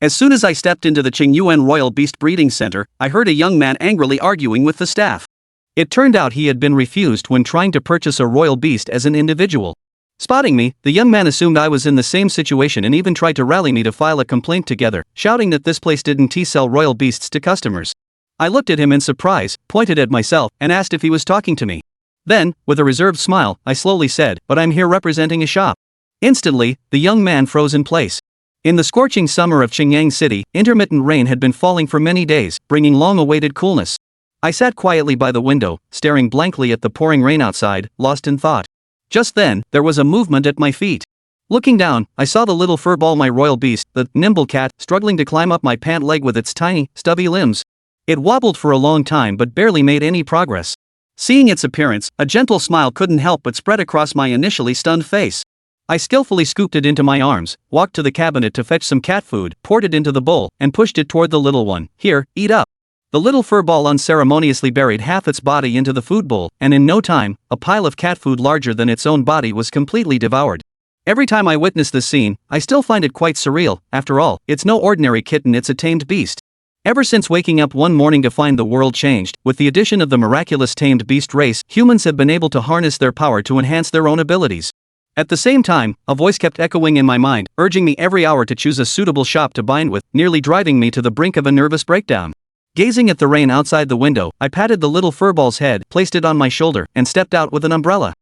As soon as I stepped into the Ching Royal Beast Breeding Center, I heard a young man angrily arguing with the staff. It turned out he had been refused when trying to purchase a royal beast as an individual. Spotting me, the young man assumed I was in the same situation and even tried to rally me to file a complaint together, shouting that this place didn't sell royal beasts to customers. I looked at him in surprise, pointed at myself, and asked if he was talking to me. Then, with a reserved smile, I slowly said, "But I'm here representing a shop." Instantly, the young man froze in place. In the scorching summer of Qingyang City, intermittent rain had been falling for many days, bringing long-awaited coolness. I sat quietly by the window, staring blankly at the pouring rain outside, lost in thought. Just then, there was a movement at my feet. Looking down, I saw the little furball, my royal beast, the nimble cat, struggling to climb up my pant leg with its tiny, stubby limbs. It wobbled for a long time but barely made any progress. Seeing its appearance, a gentle smile couldn't help but spread across my initially stunned face. I skillfully scooped it into my arms, walked to the cabinet to fetch some cat food, poured it into the bowl, and pushed it toward the little one. "Here, eat up." The little furball unceremoniously buried half its body into the food bowl, and in no time, a pile of cat food larger than its own body was completely devoured. Every time I witness this scene, I still find it quite surreal. After all, it's no ordinary kitten, it's a tamed beast. Ever since waking up one morning to find the world changed, with the addition of the miraculous tamed beast race, humans have been able to harness their power to enhance their own abilities. At the same time, a voice kept echoing in my mind, urging me every hour to choose a suitable shop to bind with, nearly driving me to the brink of a nervous breakdown. Gazing at the rain outside the window, I patted the little furball's head, placed it on my shoulder, and stepped out with an umbrella.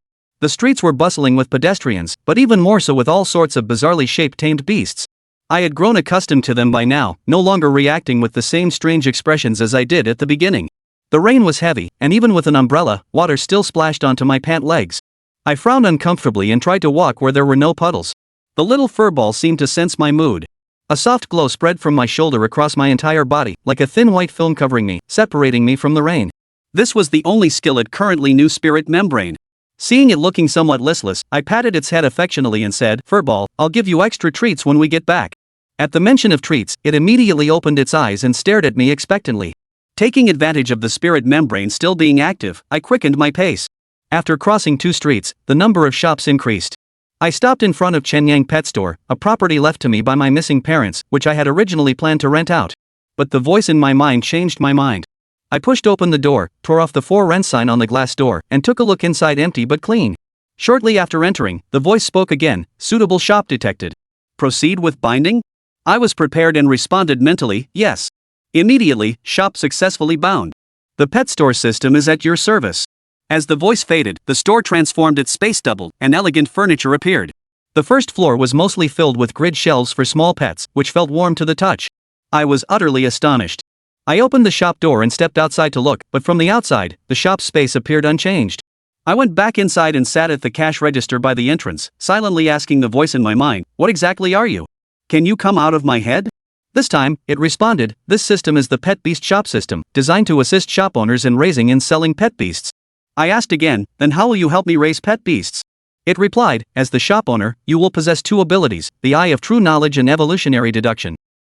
The streets were bustling with pedestrians, but even more so with all sorts of bizarrely shaped tamed beasts. I had grown accustomed to them by now, no longer reacting with the same strange expressions as I did at the beginning. The rain was heavy, and even with an umbrella, water still splashed onto my pant legs. I frowned uncomfortably and tried to walk where there were no puddles. The little furball seemed to sense my mood. A soft glow spread from my shoulder across my entire body, like a thin white film covering me, separating me from the rain. This was the only skill it currently knew: spirit membrane. Seeing it looking somewhat listless, I patted its head affectionately and said, "Furball, I'll give you extra treats when we get back." At the mention of treats, it immediately opened its eyes and stared at me expectantly. Taking advantage of the spirit membrane still being active, I quickened my pace. After crossing 2 streets, the number of shops increased. I stopped in front of Chenyang Pet Store, a property left to me by my missing parents, which I had originally planned to rent out. But the voice in my mind changed my mind. I pushed open the door, tore off the "for rent" sign on the glass door, and took a look inside, empty but clean. Shortly after entering, the voice spoke again, "Suitable shop detected. Proceed with binding?" I was prepared and responded mentally, "Yes." Immediately, shop successfully bound. The pet store system is at your service. As the voice faded, the store transformed, its space doubled, and elegant furniture appeared. The first floor was mostly filled with grid shelves for small pets, which felt warm to the touch. I was utterly astonished. I opened the shop door and stepped outside to look, but from the outside, the shop space appeared unchanged. I went back inside and sat at the cash register by the entrance, silently asking the voice in my mind, "What exactly are you? Can you come out of my head?" This time, it responded, "This system is the Pet Beast Shop System, designed to assist shop owners in raising and selling pet beasts." I asked again, "Then how will you help me raise pet beasts?" It replied, "As the shop owner, you will possess 2 abilities, the Eye of True Knowledge and Evolutionary Deduction.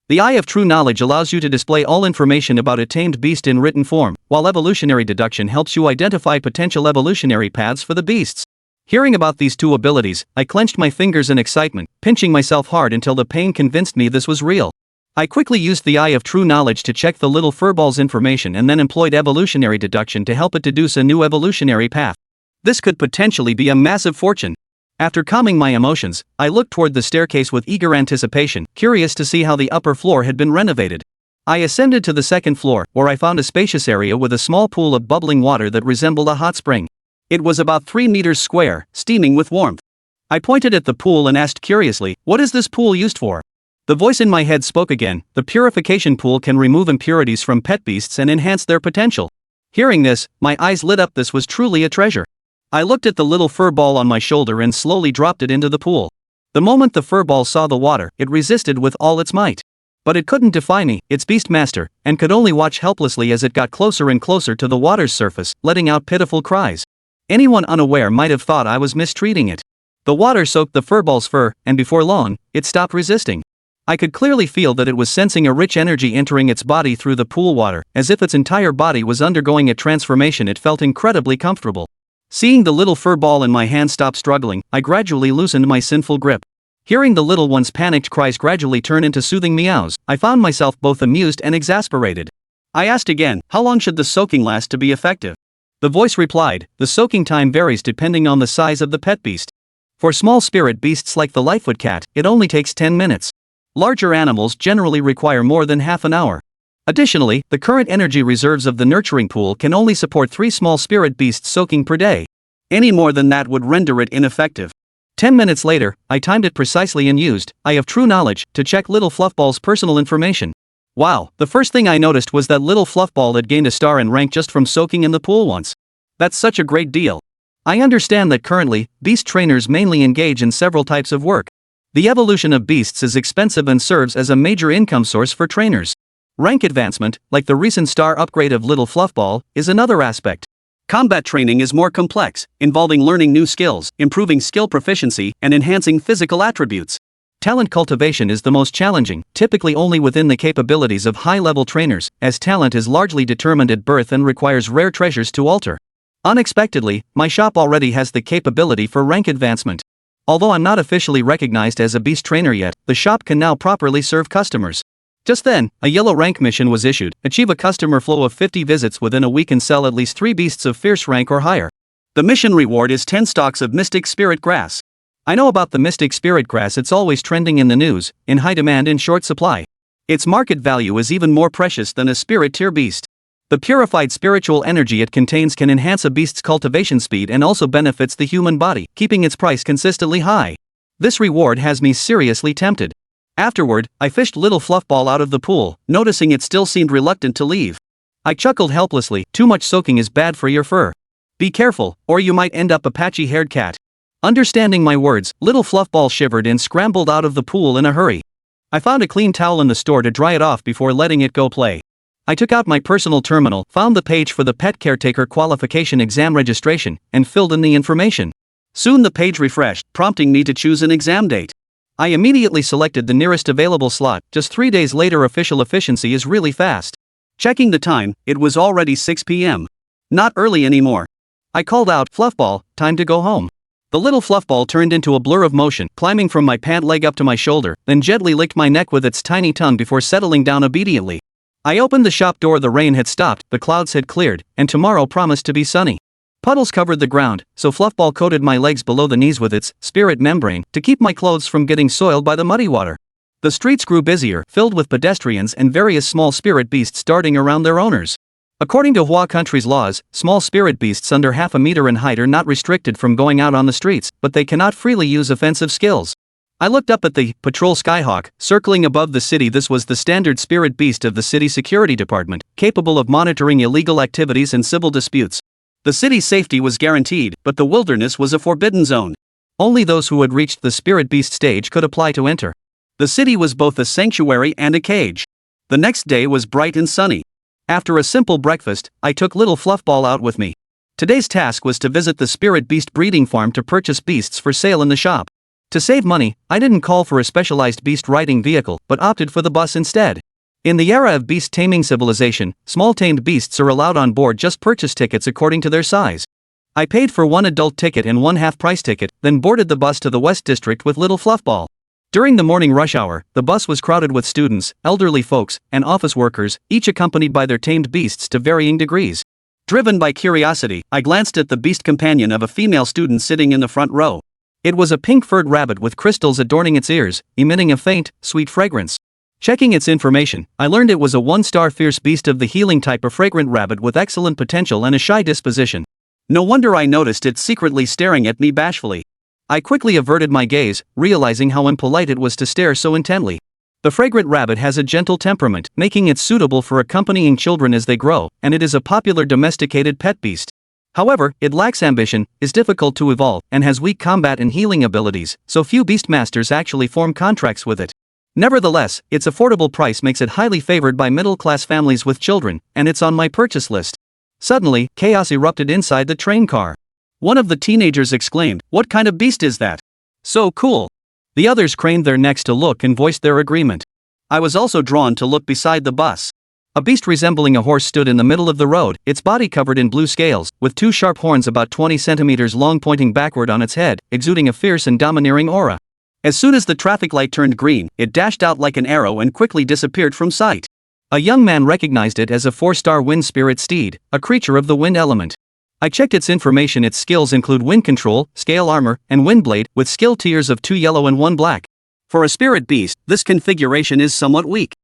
The Eye of True Knowledge allows you to display all information about a tamed beast in written form, while Evolutionary Deduction helps you identify potential evolutionary paths for the beasts." Hearing about these 2 abilities, I clenched my fingers in excitement, pinching myself hard until the pain convinced me this was real. I quickly used the Eye of True Knowledge to check the little furball's information and then employed Evolutionary Deduction to help it deduce a new evolutionary path. This could potentially be a massive fortune. After calming my emotions, I looked toward the staircase with eager anticipation, curious to see how the upper floor had been renovated. I ascended to the 2nd floor, where I found a spacious area with a small pool of bubbling water that resembled a hot spring. It was about 3 meters square, steaming with warmth. I pointed at the pool and asked curiously, "What is this pool used for?" The voice in my head spoke again, "The purification pool can remove impurities from pet beasts and enhance their potential." Hearing this, my eyes lit up. This was truly a treasure. I looked at the little furball on my shoulder and slowly dropped it into the pool. The moment the furball saw the water, it resisted with all its might. But it couldn't defy me, its Beastmaster, and could only watch helplessly as it got closer and closer to the water's surface, letting out pitiful cries. Anyone unaware might have thought I was mistreating it. The water soaked the furball's fur, and before long, it stopped resisting. I could clearly feel that it was sensing a rich energy entering its body through the pool water, as if its entire body was undergoing a transformation. It felt incredibly comfortable. Seeing the little furball in my hand stop struggling, I gradually loosened my sinful grip. Hearing the little one's panicked cries gradually turn into soothing meows, I found myself both amused and exasperated. I asked again, how long should the soaking last to be effective? The voice replied, the soaking time varies depending on the size of the pet beast. For small spirit beasts like the Lightfoot cat, it only takes 10 minutes. Larger animals generally require more than half an hour. Additionally, the current energy reserves of the nurturing pool can only support 3 small spirit beasts soaking per day. Any more than that would render it ineffective. 10 minutes later, I timed it precisely and used, I have true knowledge, to check little Fluffball's personal information. Wow, the first thing I noticed was that little Fluffball had gained a star in rank just from soaking in the pool once. That's such a great deal. I understand that currently, beast trainers mainly engage in several types of work. The evolution of beasts is expensive and serves as a major income source for trainers. Rank advancement, like the recent star upgrade of Little Fluffball, is another aspect. Combat training is more complex, involving learning new skills, improving skill proficiency, and enhancing physical attributes. Talent cultivation is the most challenging, typically only within the capabilities of high-level trainers, as talent is largely determined at birth and requires rare treasures to alter. Unexpectedly, my shop already has the capability for rank advancement. Although I'm not officially recognized as a beast trainer yet, the shop can now properly serve customers. Just then, a yellow rank mission was issued: achieve a customer flow of 50 visits within a week and sell at least 3 beasts of fierce rank or higher. The mission reward is 10 stalks of Mystic Spirit Grass. I know about the Mystic Spirit Grass, it's always trending in the news, in high demand in short supply. Its market value is even more precious than a spirit tier beast. The purified spiritual energy it contains can enhance a beast's cultivation speed and also benefits the human body, keeping its price consistently high. This reward has me seriously tempted. Afterward, I fished Little Fluffball out of the pool, noticing it still seemed reluctant to leave. I chuckled helplessly, too much soaking is bad for your fur. Be careful, or you might end up a patchy-haired cat. Understanding my words, Little Fluffball shivered and scrambled out of the pool in a hurry. I found a clean towel in the store to dry it off before letting it go play. I took out my personal terminal, found the page for the Pet Caretaker Qualification Exam registration, and filled in the information. Soon the page refreshed, prompting me to choose an exam date. I immediately selected the nearest available slot. Just 3 days later, official efficiency is really fast. Checking the time, it was already 6 p.m. Not early anymore. I called out, Fluffball, time to go home. The little Fluffball turned into a blur of motion, climbing from my pant leg up to my shoulder, then gently licked my neck with its tiny tongue before settling down obediently. I opened the shop door. The rain had stopped, the clouds had cleared, and tomorrow promised to be sunny. Puddles covered the ground, so Fluffball coated my legs below the knees with its spirit membrane to keep my clothes from getting soiled by the muddy water. The streets grew busier, filled with pedestrians and various small spirit beasts darting around their owners. According to Hua country's laws, small spirit beasts under half a meter in height are not restricted from going out on the streets, but they cannot freely use offensive skills. I looked up at the patrol Skyhawk, circling above the city. This was the standard spirit beast of the city security department, capable of monitoring illegal activities and civil disputes. The city's safety was guaranteed, but the wilderness was a forbidden zone. Only those who had reached the spirit beast stage could apply to enter. The city was both a sanctuary and a cage. The next day was bright and sunny. After a simple breakfast, I took Little Fluffball out with me. Today's task was to visit the spirit beast breeding farm to purchase beasts for sale in the shop. To save money, I didn't call for a specialized beast riding vehicle, but opted for the bus instead. In the era of beast taming civilization, small tamed beasts are allowed on board. Just purchase tickets according to their size. I paid for 1 adult ticket and 1 half-price ticket, then boarded the bus to the West District with Little Fluffball. During the morning rush hour, the bus was crowded with students, elderly folks, and office workers, each accompanied by their tamed beasts to varying degrees. Driven by curiosity, I glanced at the beast companion of a female student sitting in the front row. It was a pink-furred rabbit with crystals adorning its ears, emitting a faint, sweet fragrance. Checking its information, I learned it was a 1-star fierce beast of the healing type, a fragrant rabbit with excellent potential and a shy disposition. No wonder I noticed it secretly staring at me bashfully. I quickly averted my gaze, realizing how impolite it was to stare so intently. The fragrant rabbit has a gentle temperament, making it suitable for accompanying children as they grow, and it is a popular domesticated pet beast. However, it lacks ambition, is difficult to evolve, and has weak combat and healing abilities, so few beastmasters actually form contracts with it. Nevertheless, its affordable price makes it highly favored by middle-class families with children, and it's on my purchase list. Suddenly, chaos erupted inside the train car. One of the teenagers exclaimed, "What kind of beast is that? So cool!" The others craned their necks to look and voiced their agreement. I was also drawn to look beside the bus. A beast resembling a horse stood in the middle of the road, its body covered in blue scales, with 2 sharp horns about 20 centimeters long pointing backward on its head, exuding a fierce and domineering aura. As soon as the traffic light turned green, it dashed out like an arrow and quickly disappeared from sight. A young man recognized it as a 4-star wind spirit steed, a creature of the wind element. I checked its information. Its skills include wind control, scale armor, and wind blade, with skill tiers of 2 yellow and 1 black. For a spirit beast, this configuration is somewhat weak.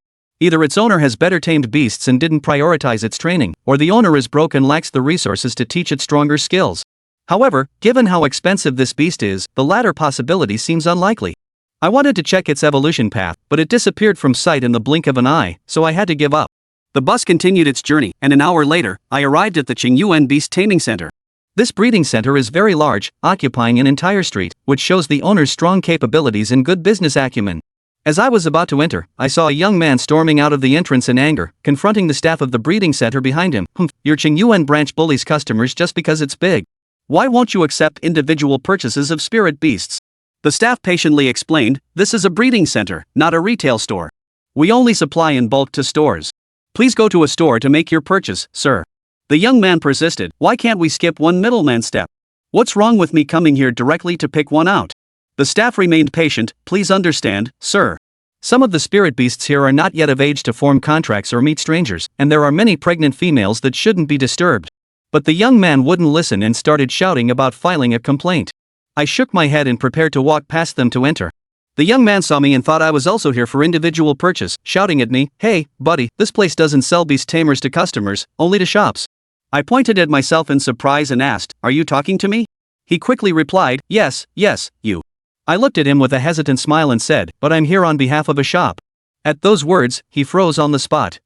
Either its owner has better tamed beasts and didn't prioritize its training, or the owner is broke and lacks the resources to teach it stronger skills. However, given how expensive this beast is, the latter possibility seems unlikely. I wanted to check its evolution path, but it disappeared from sight in the blink of an eye, so I had to give up. The bus continued its journey, and an hour later, I arrived at the Ching Beast Taming Center. This breeding center is very large, occupying an entire street, which shows the owner's strong capabilities and good business acumen. As I was about to enter, I saw a young man storming out of the entrance in anger, confronting the staff of the breeding center behind him. Your Ching branch bullies customers just because it's big. Why won't you accept individual purchases of spirit beasts? The staff patiently explained, this is a breeding center, not a retail store. We only supply in bulk to stores. Please go to a store to make your purchase, sir. The young man persisted, why can't we skip one middleman step? What's wrong with me coming here directly to pick one out? The staff remained patient, please understand, sir. Some of the spirit beasts here are not yet of age to form contracts or meet strangers, and there are many pregnant females that shouldn't be disturbed. But the young man wouldn't listen and started shouting about filing a complaint. I shook my head and prepared to walk past them to enter. The young man saw me and thought I was also here for individual purchase, shouting at me, hey, buddy, this place doesn't sell beast tamers to customers, only to shops. I pointed at myself in surprise and asked, are you talking to me? He quickly replied, yes, you. I looked at him with a hesitant smile and said, but I'm here on behalf of a shop. At those words, he froze on the spot.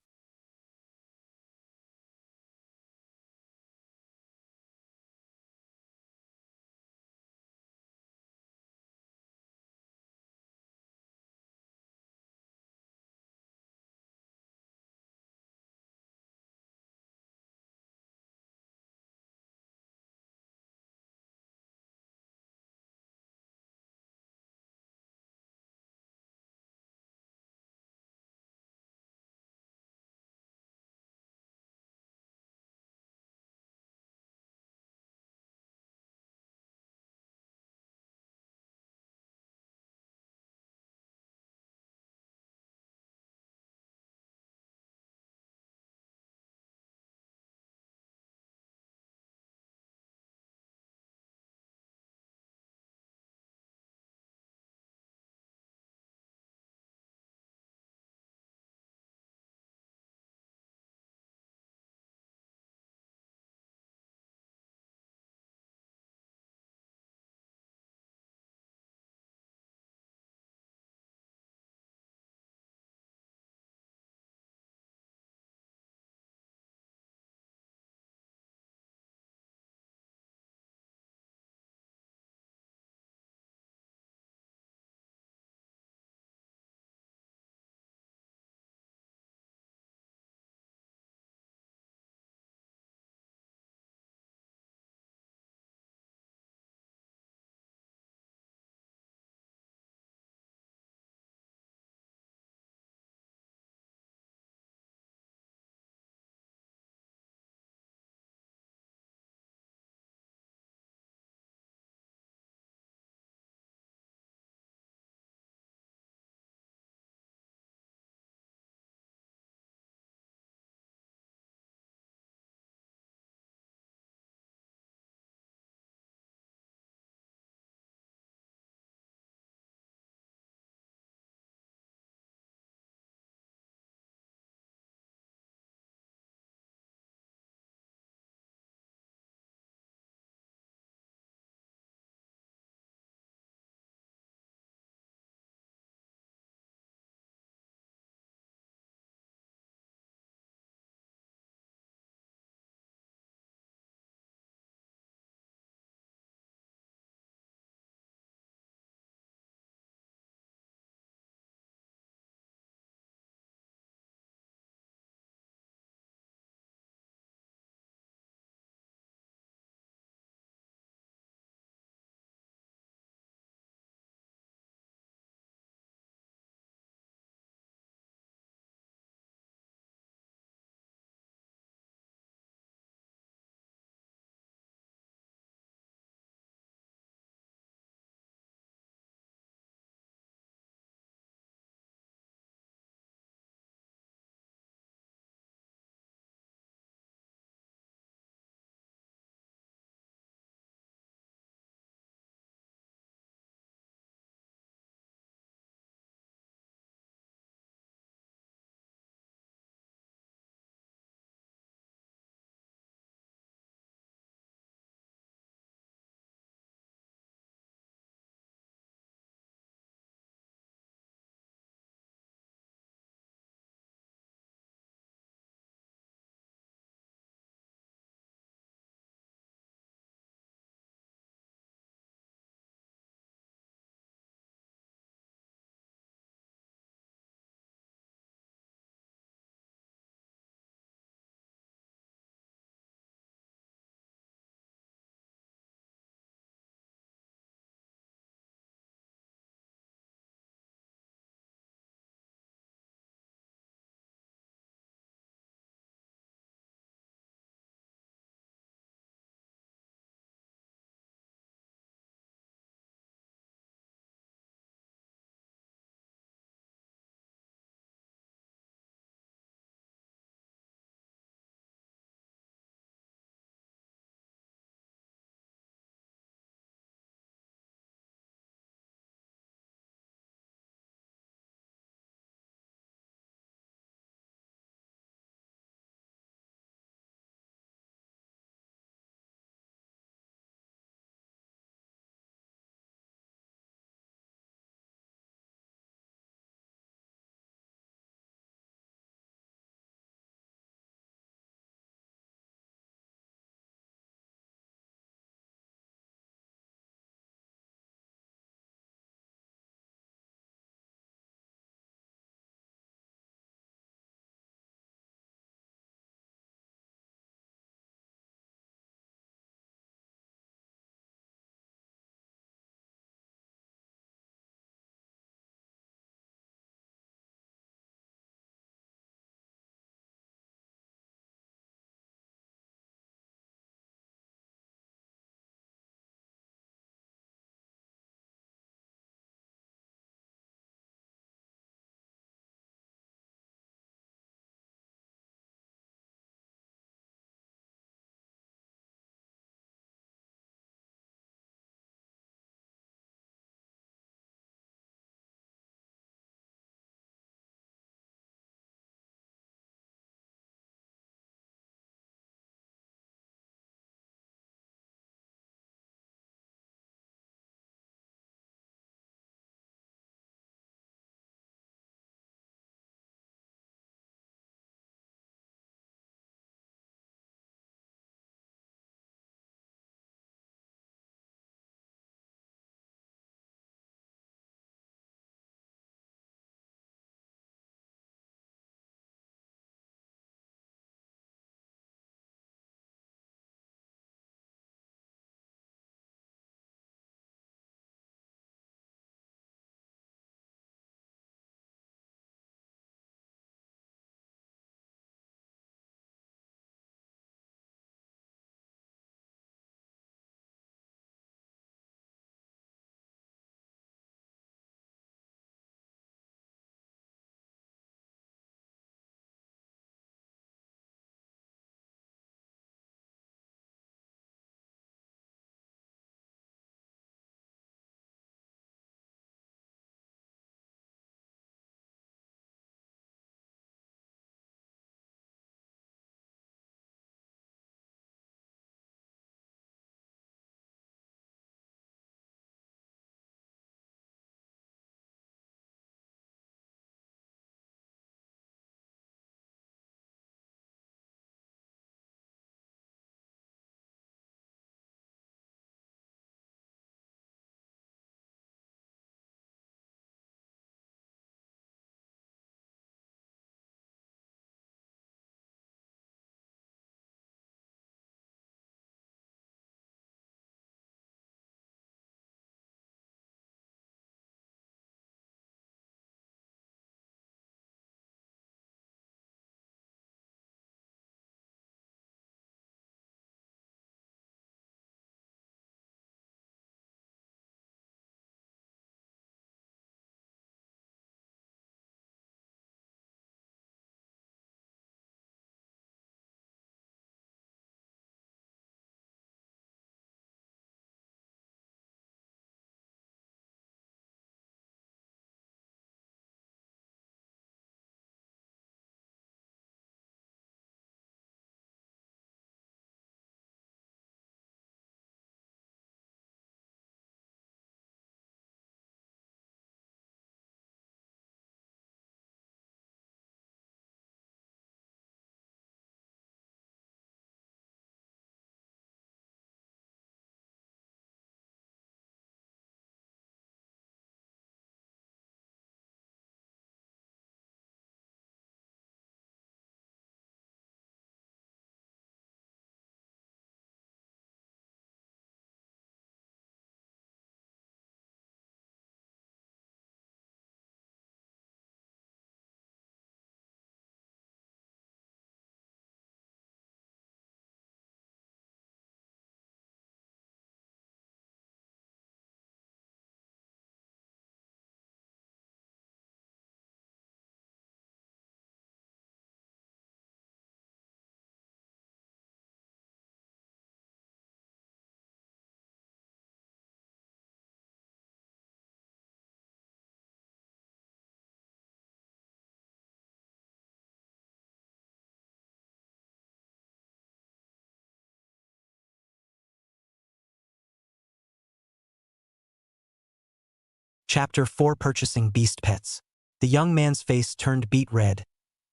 Chapter 4: Purchasing Beast Pets. The young man's face turned beet red,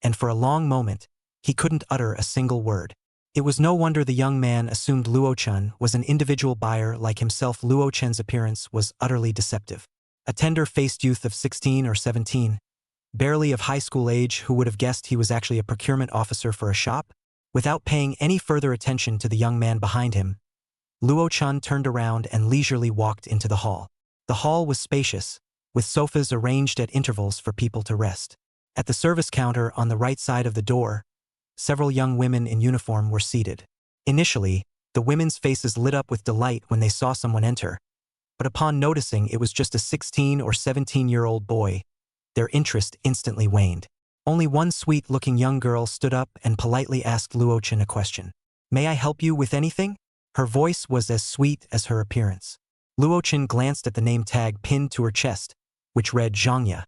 and for a long moment, he couldn't utter a single word. It was no wonder the young man assumed Luo Chen was an individual buyer like himself. Luo Chen's appearance was utterly deceptive. A tender-faced youth of 16 or 17, barely of high school age, who would have guessed he was actually a procurement officer for a shop? Without paying any further attention to the young man behind him, Luo Chen turned around and leisurely walked into the hall. The hall was spacious, with sofas arranged at intervals for people to rest. At the service counter on the right side of the door, several young women in uniform were seated. Initially, the women's faces lit up with delight when they saw someone enter, but upon noticing it was just a 16 or 17-year-old boy, their interest instantly waned. Only one sweet-looking young girl stood up and politely asked Luo Chen a question. "May I help you with anything?" Her voice was as sweet as her appearance. Luo Chen glanced at the name tag pinned to her chest, which read Zhangya,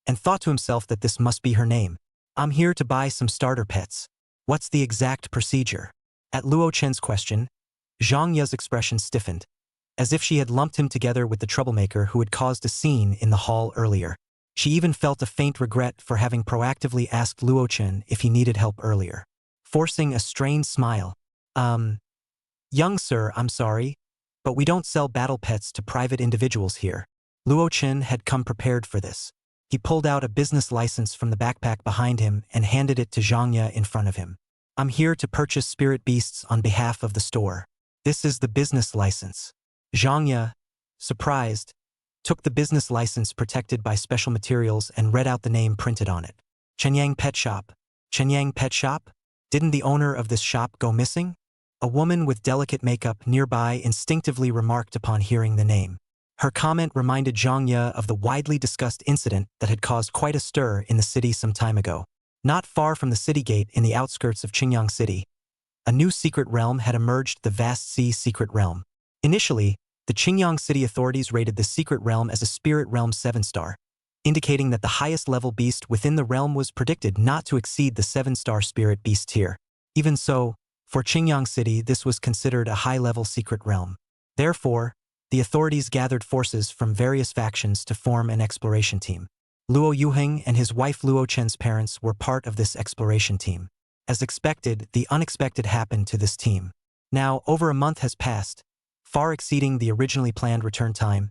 and thought to himself that this must be her name. "I'm here to buy some starter pets. What's the exact procedure?" At Luo Chen's question, Zhang Ya's expression stiffened, as if she had lumped him together with the troublemaker who had caused a scene in the hall earlier. She even felt a faint regret for having proactively asked Luo Chen if he needed help earlier. Forcing a strained smile, "Young sir, I'm sorry, but we don't sell battle pets to private individuals here." Luo Chen had come prepared for this. He pulled out a business license from the backpack behind him and handed it to Zhangya in front of him. "I'm here to purchase spirit beasts on behalf of the store. This is the business license." Zhangya, surprised, took the business license protected by special materials and read out the name printed on it. "Chenyang Pet Shop." "Chenyang Pet Shop? Didn't the owner of this shop go missing?" A woman with delicate makeup nearby instinctively remarked upon hearing the name. Her comment reminded Zhangya of the widely discussed incident that had caused quite a stir in the city some time ago. Not far from the city gate in the outskirts of Qingyang City, a new secret realm had emerged, the Vast Sea Secret Realm. Initially, the Qingyang City authorities rated the secret realm as a spirit realm 7-star, indicating that the highest level beast within the realm was predicted not to exceed the 7-star spirit beast tier. Even so, for Qingyang City, this was considered a high-level secret realm. Therefore, the authorities gathered forces from various factions to form an exploration team. Luo Yuheng and his wife Luo Chen's parents were part of this exploration team. As expected, the unexpected happened to this team. Now, over a month has passed, far exceeding the originally planned return time,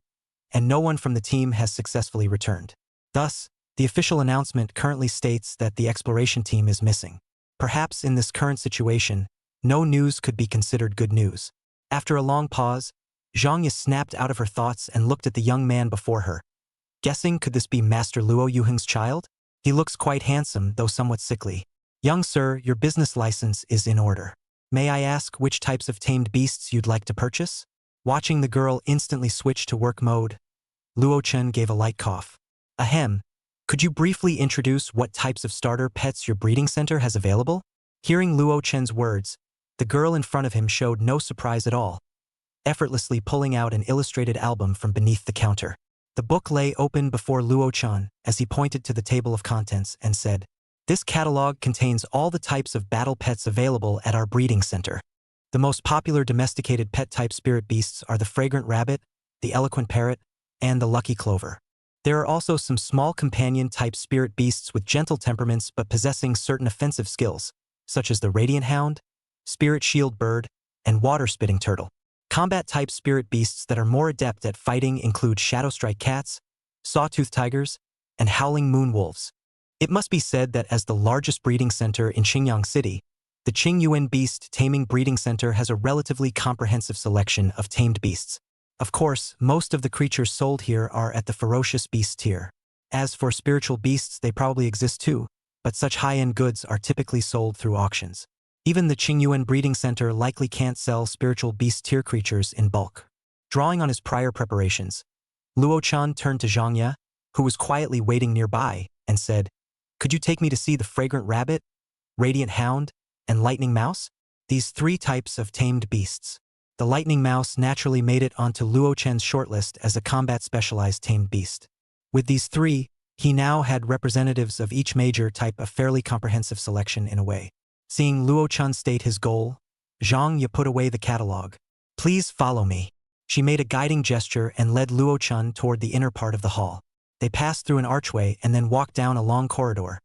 and no one from the team has successfully returned. Thus, the official announcement currently states that the exploration team is missing. Perhaps in this current situation, no news could be considered good news. After a long pause, Zhangya snapped out of her thoughts and looked at the young man before her. Guessing, could this be Master Luo Yuheng's child? He looks quite handsome, though somewhat sickly. "Young sir, your business license is in order. May I ask which types of tamed beasts you'd like to purchase?" Watching the girl instantly switch to work mode, Luo Chen gave a light cough. "Ahem. Could you briefly introduce what types of starter pets your breeding center has available?" Hearing Luo Chen's words, the girl in front of him showed no surprise at all, effortlessly pulling out an illustrated album from beneath the counter. The book lay open before Luo Chen as he pointed to the table of contents and said, "This catalog contains all the types of battle pets available at our breeding center. The most popular domesticated pet-type spirit beasts are the fragrant rabbit, the eloquent parrot, and the lucky clover. There are also some small companion-type spirit beasts with gentle temperaments but possessing certain offensive skills, such as the radiant hound, spirit shield bird, and water-spitting turtle. Combat-type spirit beasts that are more adept at fighting include shadowstrike cats, sawtooth tigers, and howling moon wolves." It must be said that as the largest breeding center in Qingyang City, the Qingyuan Beast Taming Breeding Center has a relatively comprehensive selection of tamed beasts. Of course, most of the creatures sold here are at the ferocious beast tier. As for spiritual beasts, they probably exist too, but such high-end goods are typically sold through auctions. Even the Qingyuan Breeding Center likely can't sell spiritual beast tier creatures in bulk. Drawing on his prior preparations, Luo Chen turned to Zhangya, who was quietly waiting nearby, and said, "Could you take me to see the fragrant rabbit, radiant hound, and lightning mouse? These 3 types of tamed beasts." The lightning mouse naturally made it onto Luo Chen's shortlist as a combat-specialized tamed beast. With these 3, he now had representatives of each major type, a fairly comprehensive selection in a way. Seeing Luo Chen state his goal, Zhangya put away the catalog. "Please follow me." She made a guiding gesture and led Luo-chun toward the inner part of the hall. They passed through an archway and then walked down a long corridor,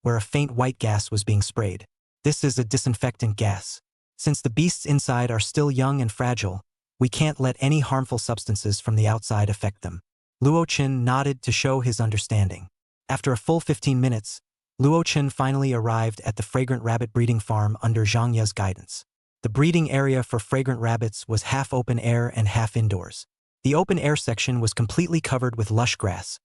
where a faint white gas was being sprayed. This is a disinfectant gas. Since the beasts inside are still young and fragile, we can't let any harmful substances from the outside affect them. Luo-chun nodded to show his understanding. After a full 15 minutes, Luo-chun finally arrived at the fragrant rabbit breeding farm under Zhang Ye's guidance. The breeding area for fragrant rabbits was half open air and half indoors. The open air section was completely covered with lush grass,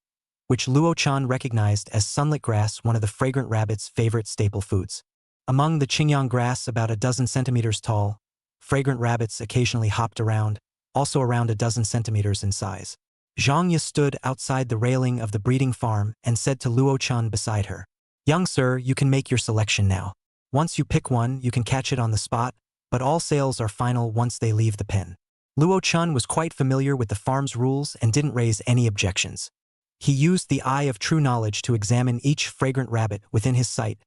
which Luo-chan recognized as sunlit grass, one of the fragrant rabbit's favorite staple foods. Among the Qingyang grass about a dozen centimeters tall, fragrant rabbits occasionally hopped around, also around a dozen centimeters in size. Zhang Ye stood outside the railing of the breeding farm and said to Luo-chan beside her, "Young sir, you can make your selection now. Once you pick one, you can catch it on the spot, but all sales are final once they leave the pen." Luo-chan was quite familiar with the farm's rules and didn't raise any objections. He used the eye of true knowledge to examine each fragrant rabbit within his sight,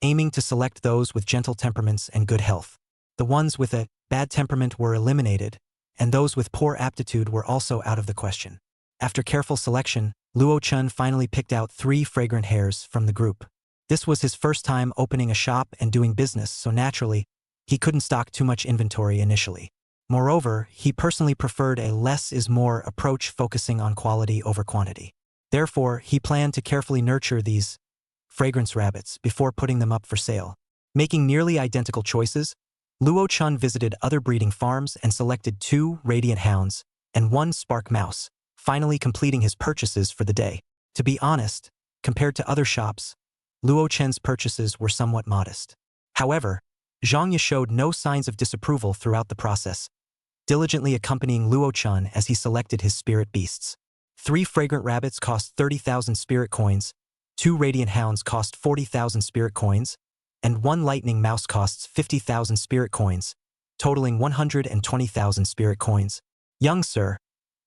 aiming to select those with gentle temperaments and good health. The ones with a bad temperament were eliminated, and those with poor aptitude were also out of the question. After careful selection, Luo-chun finally picked out 3 fragrant hares from the group. This was his first time opening a shop and doing business, so naturally, he couldn't stock too much inventory initially. Moreover, he personally preferred a less is more approach, focusing on quality over quantity. Therefore, he planned to carefully nurture these fragrance rabbits before putting them up for sale. Making nearly identical choices, Luo-chun visited other breeding farms and selected 2 radiant hounds and 1 spark mouse, finally completing his purchases for the day. To be honest, compared to other shops, Luo-chun's purchases were somewhat modest. However, Zhang Ye showed no signs of disapproval throughout the process, diligently accompanying Luo-chun as he selected his spirit beasts. 3 fragrant rabbits cost 30,000 spirit coins, 2 radiant hounds cost 40,000 spirit coins, and 1 lightning mouse costs 50,000 spirit coins, totaling 120,000 spirit coins. "Young sir,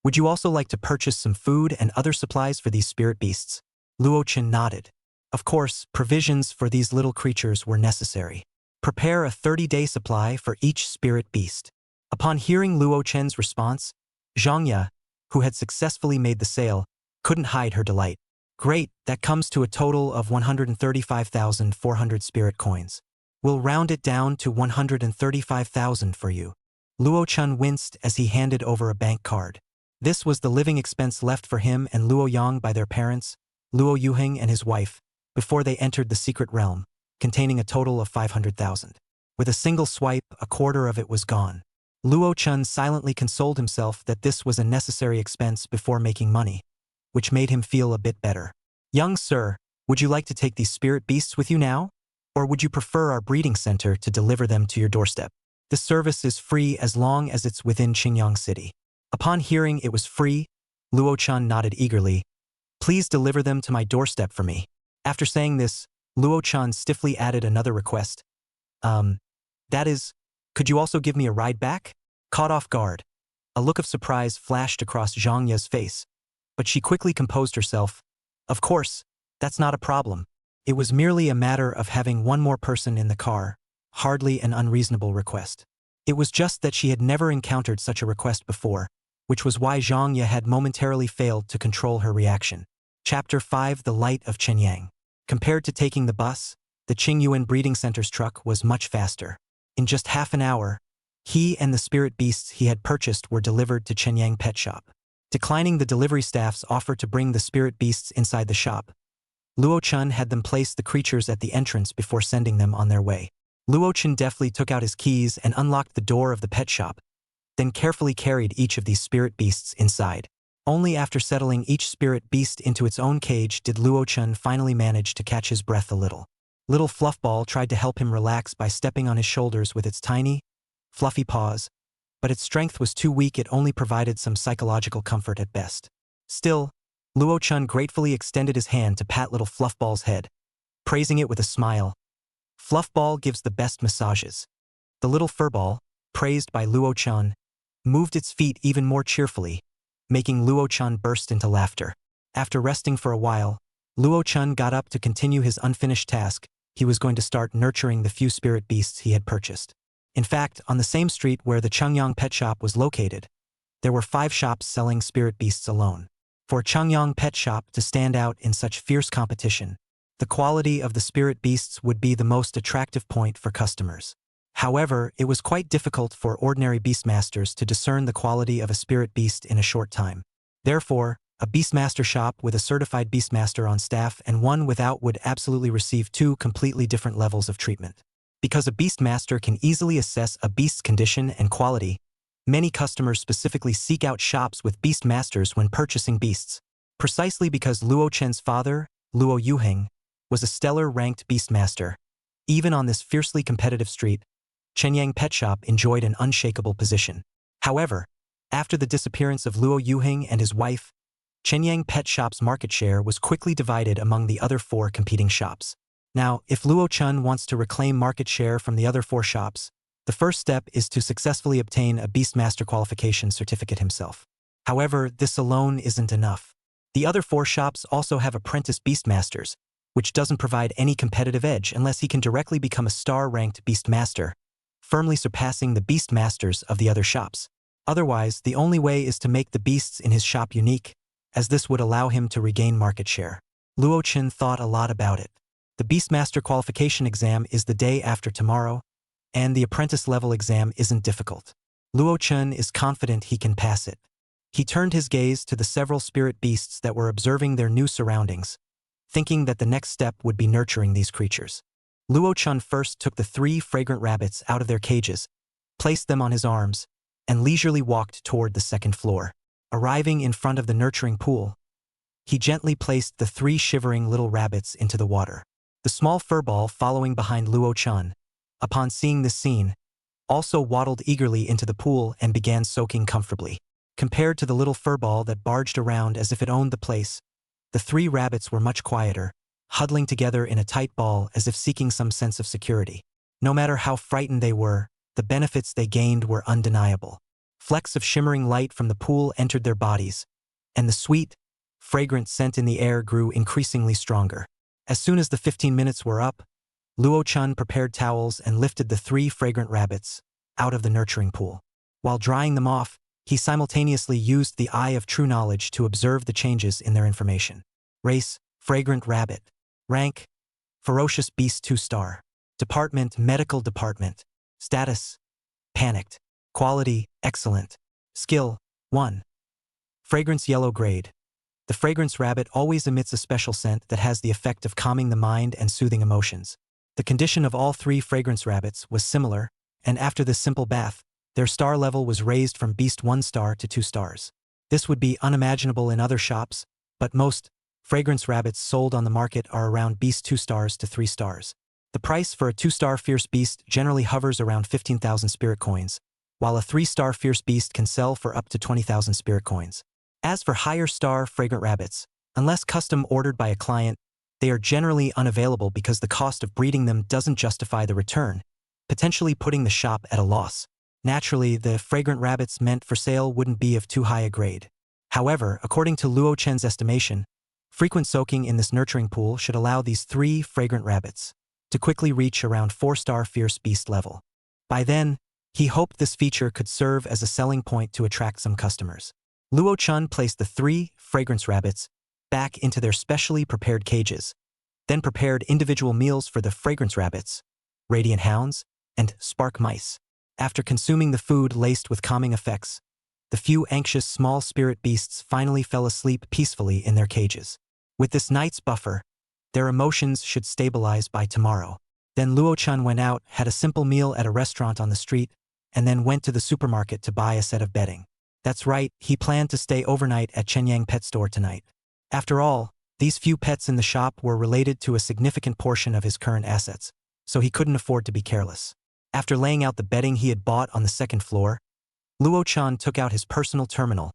would you also like to purchase some food and other supplies for these spirit beasts?" Luo-chun nodded. Of course, provisions for these little creatures were necessary. Prepare a 30-day supply for each spirit beast. Upon hearing Luo-chun's response, Zhang Ye, who had successfully made the sale, couldn't hide her delight. "Great, that comes to a total of 135,400 spirit coins. We'll round it down to 135,000 for you." Luo-chun winced as he handed over a bank card. This was the living expense left for him and Luo Yang by their parents, Luo Yuheng and his wife, before they entered the secret realm, containing a total of 500,000. With a single swipe, a quarter of it was gone. Luo-chun silently consoled himself that this was a necessary expense before making money, which made him feel a bit better. "Young sir, would you like to take these spirit beasts with you now? Or would you prefer our breeding center to deliver them to your doorstep? The service is free as long as it's within Qingyang City." Upon hearing it was free, Luo-chun nodded eagerly. "Please deliver them to my doorstep for me." After saying this, Luo-chun stiffly added another request. That is, could you also give me a ride back?" Caught off guard, a look of surprise flashed across Zhang Ye's face, but she quickly composed herself. "Of course, that's not a problem. It was merely a matter of having one more person in the car, hardly an unreasonable request." It was just that she had never encountered such a request before, which was why Zhang Ye had momentarily failed to control her reaction. Chapter 5: The Light of Chenyang. Compared to taking the bus, the Qingyuan Breeding Center's truck was much faster. In just half an hour, he and the spirit beasts he had purchased were delivered to Chenyang Pet Shop. Declining the delivery staff's offer to bring the spirit beasts inside the shop, Luo-chun had them place the creatures at the entrance before sending them on their way. Luo-chun deftly took out his keys and unlocked the door of the pet shop, then carefully carried each of these spirit beasts inside. Only after settling each spirit beast into its own cage did Luo-chun finally manage to catch his breath a little. Little Fluffball tried to help him relax by stepping on his shoulders with its tiny, fluffy paws, but its strength was too weak. It only provided some psychological comfort at best. Still, Luo-chun gratefully extended his hand to pat little Fluffball's head, praising it with a smile. "Fluffball gives the best massages." The little furball, praised by Luo-chun, moved its feet even more cheerfully, making Luo-chun burst into laughter. After resting for a while, Luo-chun got up to continue his unfinished task. He was going to start nurturing the few spirit beasts he had purchased. In fact, on the same street where the Qingyang Pet Shop was located, there were 5 shops selling spirit beasts alone. For Changyang Pet Shop to stand out in such fierce competition, the quality of the spirit beasts would be the most attractive point for customers. However, it was quite difficult for ordinary beastmasters to discern the quality of a spirit beast in a short time. Therefore, a beastmaster shop with a certified beastmaster on staff and one without would absolutely receive 2 completely different levels of treatment. Because a beastmaster can easily assess a beast's condition and quality, many customers specifically seek out shops with beastmasters when purchasing beasts. Precisely because Luo Chen's father, Luo Yuheng, was a stellar-ranked beastmaster. Even on this fiercely competitive street, Chenyang Pet Shop enjoyed an unshakable position. However, after the disappearance of Luo Yuheng and his wife, Chenyang Pet Shop's market share was quickly divided among the other 4 competing shops. Now, if Luo Chun wants to reclaim market share from the other 4 shops, the first step is to successfully obtain a Beastmaster qualification certificate himself. However, this alone isn't enough. The other 4 shops also have apprentice Beastmasters, which doesn't provide any competitive edge unless he can directly become a star-ranked Beastmaster, firmly surpassing the Beastmasters of the other shops. Otherwise, the only way is to make the beasts in his shop unique, as this would allow him to regain market share. Luo Chen thought a lot about it. The Beastmaster qualification exam is the day after tomorrow, and the apprentice-level exam isn't difficult. Luo Chen is confident he can pass it. He turned his gaze to the several spirit beasts that were observing their new surroundings, thinking that the next step would be nurturing these creatures. Luo Chen first took the 3 fragrant rabbits out of their cages, placed them on his arms, and leisurely walked toward the second floor. Arriving in front of the nurturing pool, he gently placed the 3 shivering little rabbits into the water. The small furball following behind Luo Chen, upon seeing this scene, also waddled eagerly into the pool and began soaking comfortably. Compared to the little furball that barged around as if it owned the place, the 3 rabbits were much quieter, huddling together in a tight ball as if seeking some sense of security. No matter how frightened they were, the benefits they gained were undeniable. Flecks of shimmering light from the pool entered their bodies, and the sweet, fragrant scent in the air grew increasingly stronger. As soon as the 15 minutes were up, Luo Chun prepared towels and lifted the 3 fragrant rabbits out of the nurturing pool. While drying them off, he simultaneously used the eye of true knowledge to observe the changes in their information. Race, fragrant rabbit. Rank, ferocious beast 2-star. Department, medical department. Status, panicked. Quality, excellent. Skill, 1. Fragrance yellow grade. The fragrance rabbit always emits a special scent that has the effect of calming the mind and soothing emotions. The condition of all 3 fragrance rabbits was similar, and after this simple bath, their star level was raised from beast 1 star to 2 stars. This would be unimaginable in other shops, but most fragrance rabbits sold on the market are around beast 2 stars to 3 stars. The price for a 2-star fierce beast generally hovers around 15,000 spirit coins, while a 3-star fierce beast can sell for up to 20,000 spirit coins. As for higher star fragrant rabbits, unless custom ordered by a client, they are generally unavailable because the cost of breeding them doesn't justify the return, potentially putting the shop at a loss. Naturally, the fragrant rabbits meant for sale wouldn't be of too high a grade. However, according to Luo Chen's estimation, frequent soaking in this nurturing pool should allow these 3 fragrant rabbits to quickly reach around 4-star fierce beast level. By then, he hoped this feature could serve as a selling point to attract some customers. Luo Chun placed the 3 fragrance rabbits back into their specially prepared cages, then prepared individual meals for the fragrance rabbits, radiant hounds, and spark mice. After consuming the food laced with calming effects, the few anxious small spirit beasts finally fell asleep peacefully in their cages. With this night's buffer, their emotions should stabilize by tomorrow. Then Luo Chun went out, had a simple meal at a restaurant on the street, and then went to the supermarket to buy a set of bedding. That's right, he planned to stay overnight at Chenyang Pet Store tonight. After all, these few pets in the shop were related to a significant portion of his current assets, so he couldn't afford to be careless. After laying out the bedding he had bought on the second floor, Luo Chun took out his personal terminal,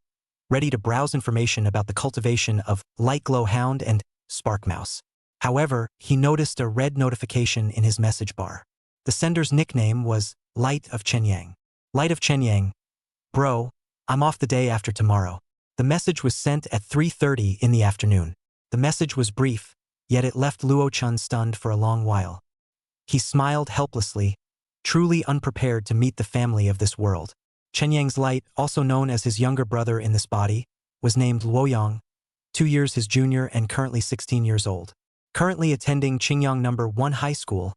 ready to browse information about the cultivation of light glow hound and spark mouse. However, he noticed a red notification in his message bar. The sender's nickname was Light of Chenyang. Light of Chenyang. Bro, I'm off the day after tomorrow. The message was sent at 3:30 in the afternoon. The message was brief, yet it left Luo Chun stunned for a long while. He smiled helplessly, truly unprepared to meet the family of this world. Chenyang's light, also known as his younger brother in this body, was named Luoyang, 2 years his junior and currently 16 years old. Currently attending Qingyang No. 1 High School,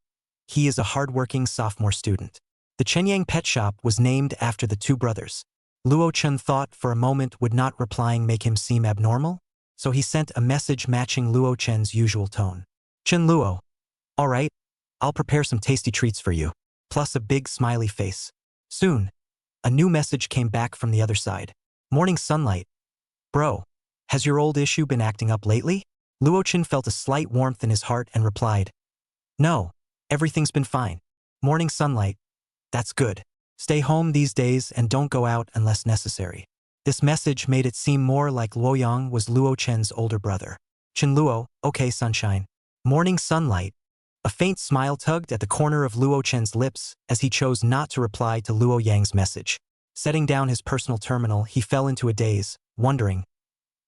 he is a hardworking sophomore student. The Chenyang pet shop was named after the two brothers. Luo Chen thought for a moment would not replying make him seem abnormal, so he sent a message matching Luo Chen's usual tone. Chen Luo. All right, I'll prepare some tasty treats for you. Plus a big smiley face. Soon, a new message came back from the other side. Morning sunlight. Bro, has your old issue been acting up lately? Luo Chen felt a slight warmth in his heart and replied, No, everything's been fine. Morning sunlight. That's good. Stay home these days and don't go out unless necessary. This message made it seem more like Luoyang was Luo Chen's older brother. Chen Luo, okay sunshine. Morning sunlight. A faint smile tugged at the corner of Luo Chen's lips as he chose not to reply to Luo Yang's message. Setting down his personal terminal, he fell into a daze, wondering,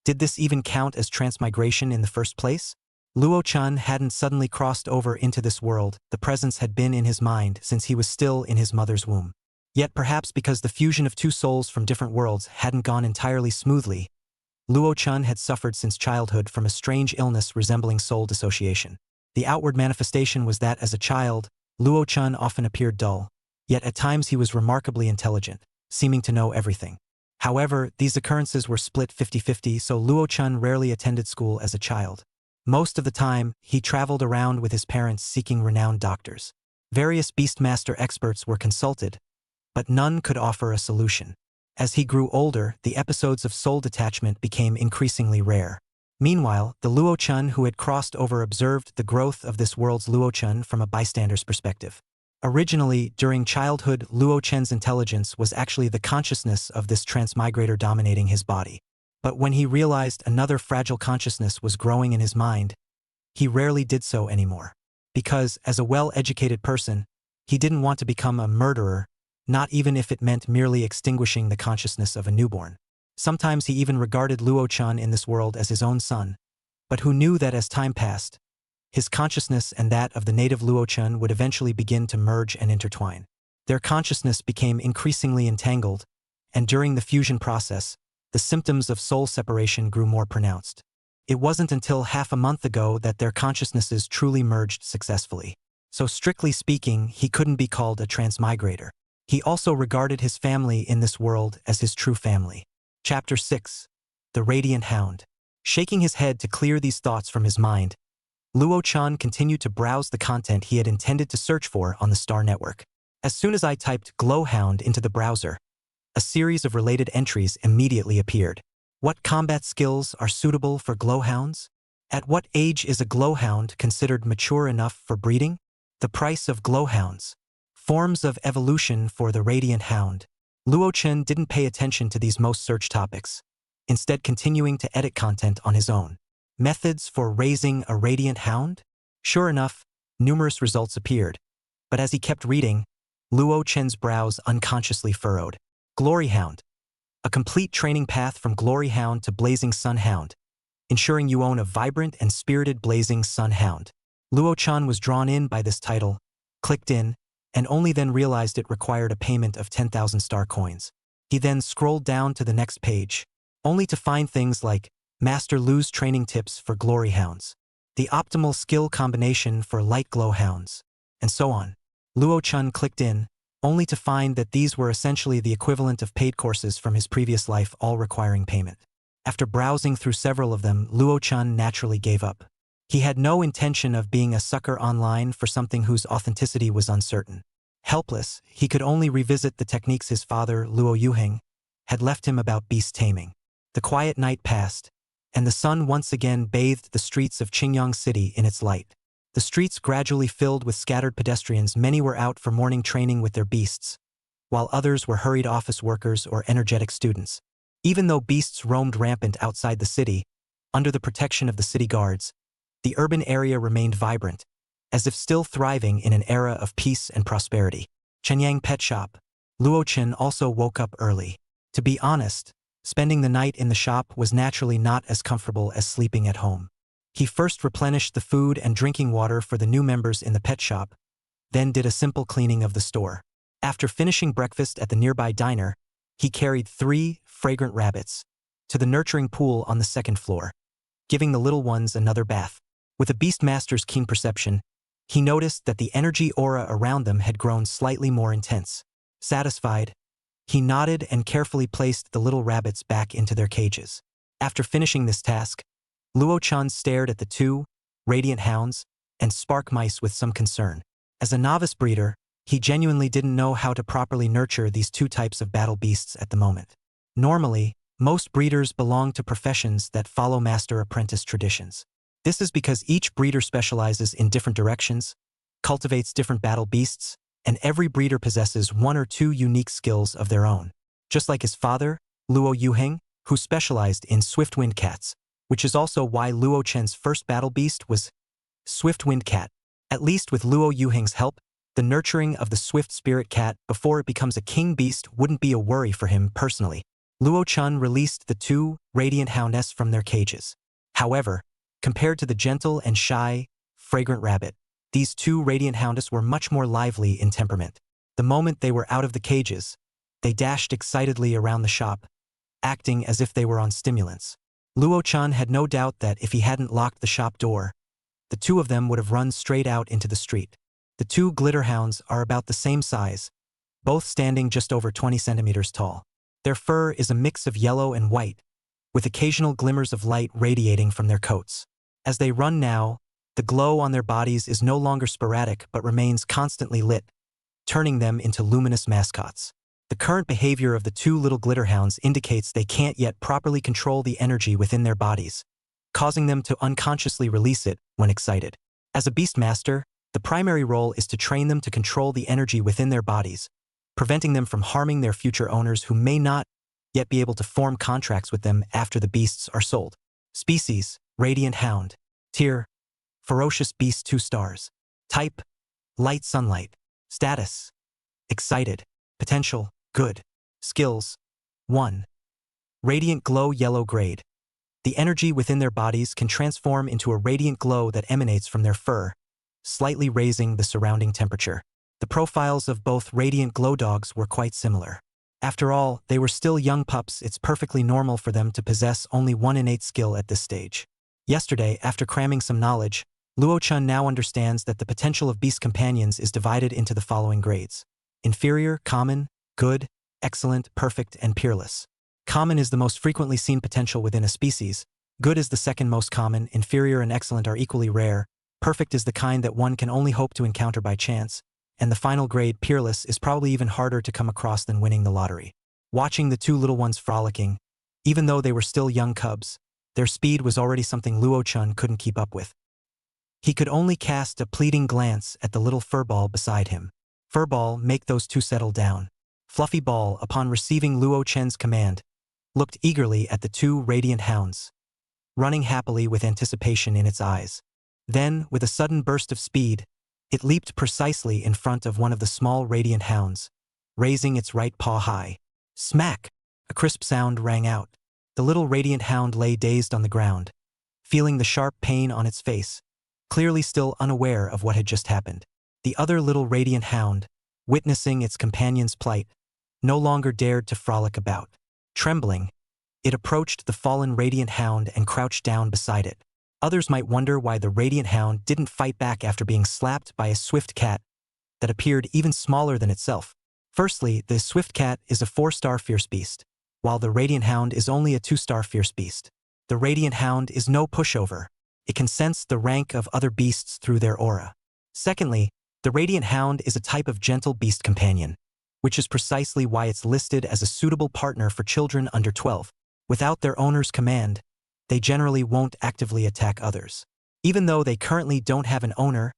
did this even count as transmigration in the first place? Luo Chen hadn't suddenly crossed over into this world, the presence had been in his mind since he was still in his mother's womb. Yet perhaps because the fusion of two souls from different worlds hadn't gone entirely smoothly, Luo Chen had suffered since childhood from a strange illness resembling soul dissociation. The outward manifestation was that as a child, Luo Chen often appeared dull, yet at times he was remarkably intelligent, seeming to know everything. However, these occurrences were split 50-50, so Luo Chen rarely attended school as a child. Most of the time, he traveled around with his parents seeking renowned doctors. Various Beastmaster experts were consulted, but none could offer a solution. As he grew older, the episodes of soul detachment became increasingly rare. Meanwhile, the Luo Chen who had crossed over observed the growth of this world's Luo Chen from a bystander's perspective. Originally, during childhood, Luo Chen's intelligence was actually the consciousness of this transmigrator dominating his body. But when he realized another fragile consciousness was growing in his mind, he rarely did so anymore. Because, as a well-educated person, he didn't want to become a murderer, not even if it meant merely extinguishing the consciousness of a newborn. Sometimes he even regarded Luo Chen in this world as his own son, but who knew that as time passed, his consciousness and that of the native Luo Chen would eventually begin to merge and intertwine. Their consciousness became increasingly entangled, and during the fusion process, the symptoms of soul separation grew more pronounced. It wasn't until half a month ago that their consciousnesses truly merged successfully. So strictly speaking, he couldn't be called a transmigrator. He also regarded his family in this world as his true family. Chapter 6. The Radiant Hound. Shaking his head to clear these thoughts from his mind, Luo Chen continued to browse the content he had intended to search for on the Star Network. As soon as I typed Glowhound into the browser, a series of related entries immediately appeared. What combat skills are suitable for glowhounds? At what age is a glowhound considered mature enough for breeding? The price of glowhounds. Forms of evolution for the Radiant Hound. Luo Chen didn't pay attention to these most searched topics, instead continuing to edit content on his own. Methods for raising a Radiant Hound? Sure enough, numerous results appeared, but as he kept reading, Luo Chen's brows unconsciously furrowed. Glory Hound. A complete training path from Glory Hound to Blazing Sun Hound, ensuring you own a vibrant and spirited Blazing Sun Hound. Luo Chen was drawn in by this title, clicked in, and only then realized it required a payment of 10,000 star coins. He then scrolled down to the next page, only to find things like Master Lu's training tips for Glory Hounds, the optimal skill combination for Light Glow Hounds, and so on. Luo Chen clicked in, only to find that these were essentially the equivalent of paid courses from his previous life, all requiring payment. After browsing through several of them, Luo Chen naturally gave up. He had no intention of being a sucker online for something whose authenticity was uncertain. Helpless, he could only revisit the techniques his father, Luo Yuheng, had left him about beast taming. The quiet night passed, and the sun once again bathed the streets of Qingyang City in its light. The streets gradually filled with scattered pedestrians. Many were out for morning training with their beasts, while others were hurried office workers or energetic students. Even though beasts roamed rampant outside the city, under the protection of the city guards, the urban area remained vibrant, as if still thriving in an era of peace and prosperity. Chenyang Pet Shop. Luo Chen also woke up early. To be honest, spending the night in the shop was naturally not as comfortable as sleeping at home. He first replenished the food and drinking water for the new members in the pet shop, then did a simple cleaning of the store. After finishing breakfast at the nearby diner, He carried 3 fragrant rabbits to the nurturing pool on the second floor, giving the little ones another bath. With a Beastmaster's keen perception, he noticed that the energy aura around them had grown slightly more intense. Satisfied, he nodded and carefully placed the little rabbits back into their cages. After finishing this task, Luo-chan stared at the 2 radiant hounds and spark mice with some concern. As a novice breeder, he genuinely didn't know how to properly nurture these 2 types of battle beasts at the moment. Normally, most breeders belong to professions that follow master-apprentice traditions. This is because each breeder specializes in different directions, cultivates different battle beasts, and every breeder possesses 1 or 2 unique skills of their own. Just like his father, Luo Yuheng, who specialized in swift-wind cats, which is also why Luo Chen's first battle beast was Swift-Wind Cat. At least with Luo Yuheng's help, the nurturing of the Swift Spirit Cat before it becomes a king beast wouldn't be a worry for him personally. Luo Chen released the 2 radiant houndess from their cages. However, compared to the gentle and shy, fragrant rabbit, these 2 radiant houndess were much more lively in temperament. The moment they were out of the cages, they dashed excitedly around the shop, acting as if they were on stimulants. Luo Chen had no doubt that if he hadn't locked the shop door, the 2 of them would have run straight out into the street. The 2 glitter hounds are about the same size, both standing just over 20 centimeters tall. Their fur is a mix of yellow and white, with occasional glimmers of light radiating from their coats. As they run now, the glow on their bodies is no longer sporadic but remains constantly lit, turning them into luminous mascots. The current behavior of the 2 little glitter hounds indicates they can't yet properly control the energy within their bodies, causing them to unconsciously release it when excited. As a Beastmaster, the primary role is to train them to control the energy within their bodies, preventing them from harming their future owners who may not yet be able to form contracts with them after the beasts are sold. Species, Radiant Hound. Tier, Ferocious Beast 2 stars. Type, Light Sunlight. Status, Excited. Potential, Good. Skills, 1. Radiant Glow Yellow Grade. The energy within their bodies can transform into a radiant glow that emanates from their fur, slightly raising the surrounding temperature. The profiles of both radiant glow dogs were quite similar. After all, they were still young pups. It's perfectly normal for them to possess only 1 innate skill at this stage. Yesterday, after cramming some knowledge, Luo Chen now understands that the potential of beast companions is divided into the following grades: inferior, common, good, excellent, perfect, and peerless. Common is the most frequently seen potential within a species, good is the second most common, inferior and excellent are equally rare, perfect is the kind that one can only hope to encounter by chance, and the final grade, peerless, is probably even harder to come across than winning the lottery. Watching the 2 little ones frolicking, even though they were still young cubs, their speed was already something Luo Chen couldn't keep up with. He could only cast a pleading glance at the little furball beside him. Furball, make those 2 settle down. Fluffy Ball, upon receiving Luo Chen's command, looked eagerly at the 2 radiant hounds, running happily with anticipation in its eyes. Then, with a sudden burst of speed, it leaped precisely in front of one of the small radiant hounds, raising its right paw high. Smack! A crisp sound rang out. The little radiant hound lay dazed on the ground, feeling the sharp pain on its face, clearly still unaware of what had just happened. The other little radiant hound, witnessing its companion's plight, no longer dared to frolic about. Trembling, it approached the fallen radiant hound and crouched down beside it. Others might wonder why the radiant hound didn't fight back after being slapped by a swift cat that appeared even smaller than itself. Firstly, the swift cat is a 4-star fierce beast, while the radiant hound is only a 2-star fierce beast. The radiant hound is no pushover. It can sense the rank of other beasts through their aura. Secondly, the radiant hound is a type of gentle beast companion, which is precisely why it's listed as a suitable partner for children under 12. Without their owner's command, they generally won't actively attack others. Even though they currently don't have an owner,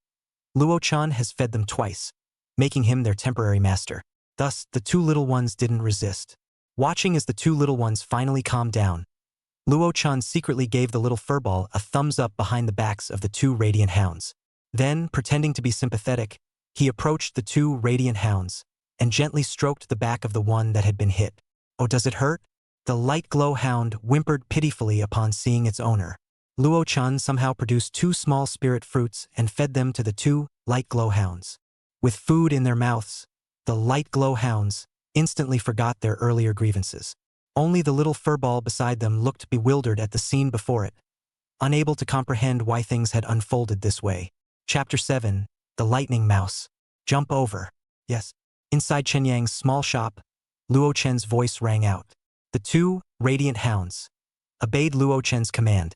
Luo Chen has fed them twice, making him their temporary master. Thus, the 2 little ones didn't resist. Watching as the 2 little ones finally calmed down, Luo Chen secretly gave the little furball a thumbs up behind the backs of the 2 radiant hounds. Then, pretending to be sympathetic, he approached the 2 radiant hounds and gently stroked the back of the one that had been hit. Oh, does it hurt? The light glow hound whimpered pitifully upon seeing its owner. Luo Chen somehow produced 2 small spirit fruits and fed them to the 2 light glow hounds. With food in their mouths, the light glow hounds, instantly forgot their earlier grievances. Only the little furball beside them looked bewildered at the scene before it, unable to comprehend why things had unfolded this way. Chapter 7. The Lightning Mouse. Jump over. Yes. Inside Chen Yang's small shop, Luo Chen's voice rang out. The two radiant hounds obeyed Luo Chen's command,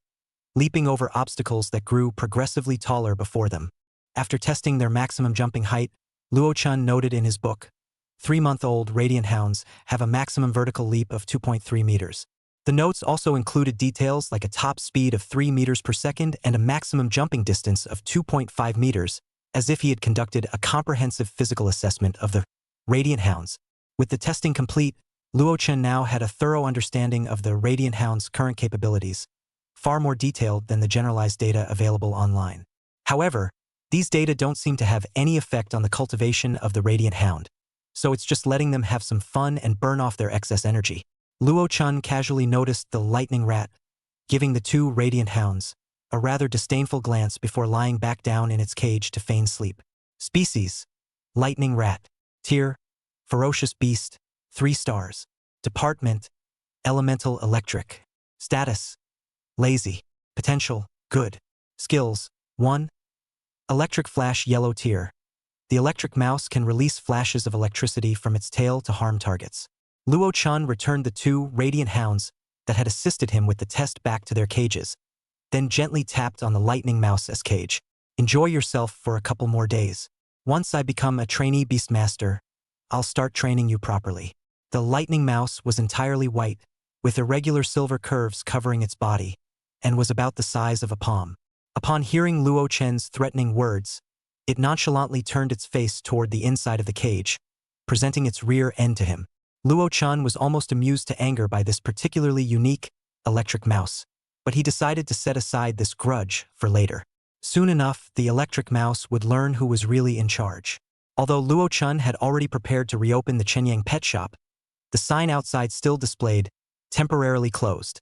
leaping over obstacles that grew progressively taller before them. After testing their maximum jumping height, Luo Chen noted in his book, 3-month-old radiant hounds have a maximum vertical leap of 2.3 meters. The notes also included details like a top speed of 3 meters per second and a maximum jumping distance of 2.5 meters, as if he had conducted a comprehensive physical assessment of the radiant hounds. With the testing complete, Luo Chen now had a thorough understanding of the radiant hound's current capabilities, far more detailed than the generalized data available online. However, these data don't seem to have any effect on the cultivation of the radiant hound, so it's just letting them have some fun and burn off their excess energy. Luo Chen casually noticed the lightning rat, giving the two radiant hounds a rather disdainful glance before lying back down in its cage to feign sleep. Species: lightning rat. Tier: ferocious beast, 3 stars. Department: elemental electric. Status: lazy. Potential: good. Skills: 1. Electric flash yellow tier. The electric mouse can release flashes of electricity from its tail to harm targets. Luo Chen returned the 2 radiant hounds that had assisted him with the test back to their cages, then gently tapped on the lightning mouse's cage. Enjoy yourself for a couple more days. Once I become a trainee Beastmaster, I'll start training you properly. The lightning mouse was entirely white, with irregular silver curves covering its body, and was about the size of a palm. Upon hearing Luo Chen's threatening words, it nonchalantly turned its face toward the inside of the cage, presenting its rear end to him. Luo Chen was almost amused to anger by this particularly unique electric mouse, but he decided to set aside this grudge for later. Soon enough, the electric mouse would learn who was really in charge. Although Luo Chen had already prepared to reopen the Chenyang pet shop, the sign outside still displayed, temporarily closed.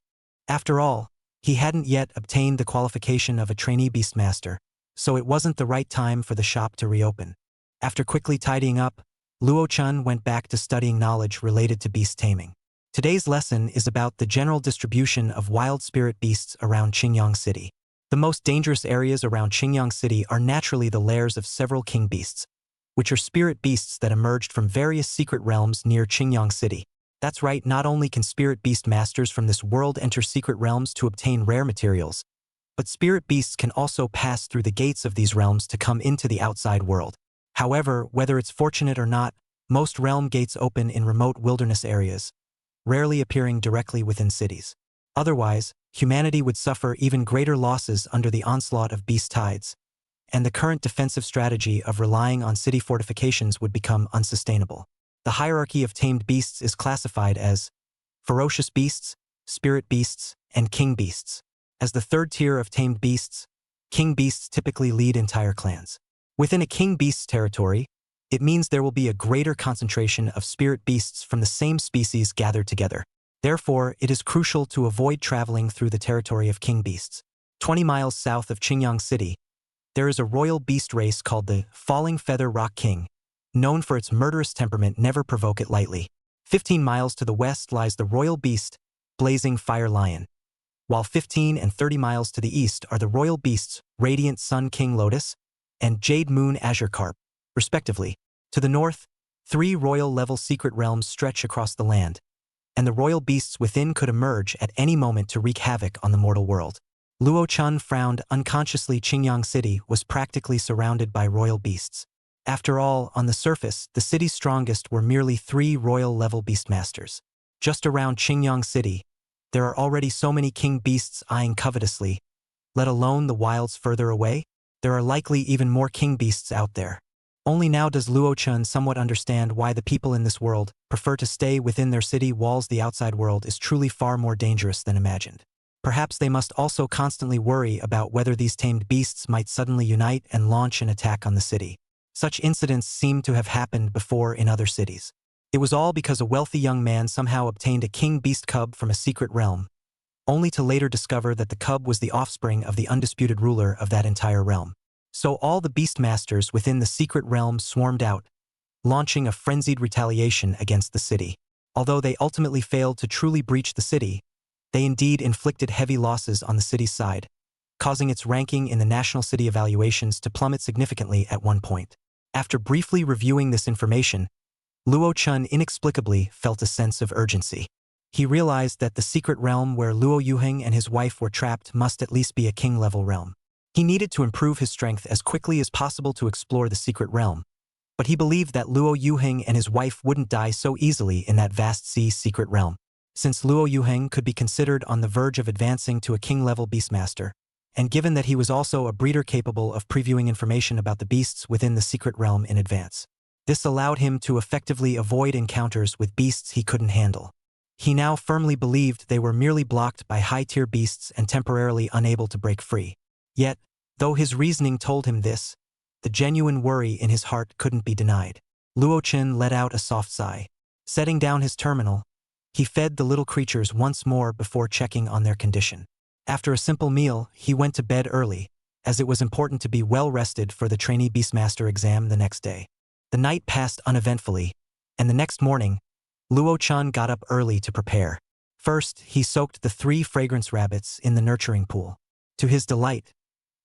After all, he hadn't yet obtained the qualification of a trainee Beastmaster, so it wasn't the right time for the shop to reopen. After quickly tidying up, Luo Chen went back to studying knowledge related to beast taming. Today's lesson is about the general distribution of wild spirit beasts around Qingyang City. The most dangerous areas around Qingyang City are naturally the lairs of several king beasts, which are spirit beasts that emerged from various secret realms near Qingyang City. That's right, not only can spirit beast masters from this world enter secret realms to obtain rare materials, but spirit beasts can also pass through the gates of these realms to come into the outside world. However, whether it's fortunate or not, most realm gates open in remote wilderness areas, rarely appearing directly within cities. Otherwise, humanity would suffer even greater losses under the onslaught of beast tides, and the current defensive strategy of relying on city fortifications would become unsustainable. The hierarchy of tamed beasts is classified as ferocious beasts, spirit beasts, and king beasts. As the third tier of tamed beasts, king beasts typically lead entire clans. Within a king beast's territory, it means there will be a greater concentration of spirit beasts from the same species gathered together. Therefore, it is crucial to avoid traveling through the territory of king beasts. 20 miles south of Qingyang City, there is a royal beast race called the Falling Feather Rock King, known for its murderous temperament. Never provoke it lightly. 15 miles to the west lies the royal beast, Blazing Fire Lion, while 15 and 30 miles to the east are the royal beasts, Radiant Sun King Lotus and Jade Moon Azure Carp, respectively. To the north, 3 royal-level secret realms stretch across the land, and the royal beasts within could emerge at any moment to wreak havoc on the mortal world. Luo Chen frowned unconsciously. Qingyang City was practically surrounded by royal beasts. After all, on the surface, the city's strongest were merely 3 royal-level beastmasters. Just around Qingyang City, there are already so many king beasts eyeing covetously, let alone the wilds further away. There are likely even more king beasts out there. Only now does Luo Chen somewhat understand why the people in this world prefer to stay within their city walls. The outside world is truly far more dangerous than imagined. Perhaps they must also constantly worry about whether these tamed beasts might suddenly unite and launch an attack on the city. Such incidents seem to have happened before in other cities. It was all because a wealthy young man somehow obtained a king beast cub from a secret realm, only to later discover that the cub was the offspring of the undisputed ruler of that entire realm. So all the beastmasters within the secret realm swarmed out, launching a frenzied retaliation against the city. Although they ultimately failed to truly breach the city, they indeed inflicted heavy losses on the city's side, causing its ranking in the national city evaluations to plummet significantly at one point. After briefly reviewing this information, Luo Chun inexplicably felt a sense of urgency. He realized that the secret realm where Luo Yuheng and his wife were trapped must at least be a king-level realm. He needed to improve his strength as quickly as possible to explore the secret realm, but he believed that Luo Yuheng and his wife wouldn't die so easily in that vast sea secret realm. Since Luo Yuheng could be considered on the verge of advancing to a king-level beastmaster, and given that he was also a breeder capable of previewing information about the beasts within the secret realm in advance, this allowed him to effectively avoid encounters with beasts he couldn't handle. He now firmly believed they were merely blocked by high-tier beasts and temporarily unable to break free. Yet, though his reasoning told him this, the genuine worry in his heart couldn't be denied. Luo Chen let out a soft sigh. Setting down his terminal, he fed the little creatures once more before checking on their condition. After a simple meal, he went to bed early, as it was important to be well-rested for the trainee Beastmaster exam the next day. The night passed uneventfully, and the next morning, Luo Chun got up early to prepare. First, he soaked the 3 fragrance rabbits in the nurturing pool. To his delight,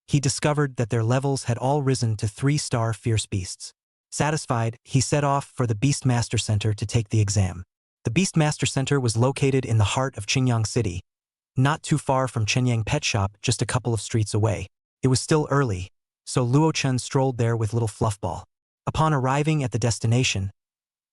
he discovered that their levels had all risen to 3-star fierce beasts. Satisfied, he set off for the Beastmaster Center to take the exam. The Beastmaster Center was located in the heart of Qingyang City, not too far from Chenyang Pet Shop, just a couple of streets away. It was still early, so Luo Chun strolled there with little Fluffball. Upon arriving at the destination,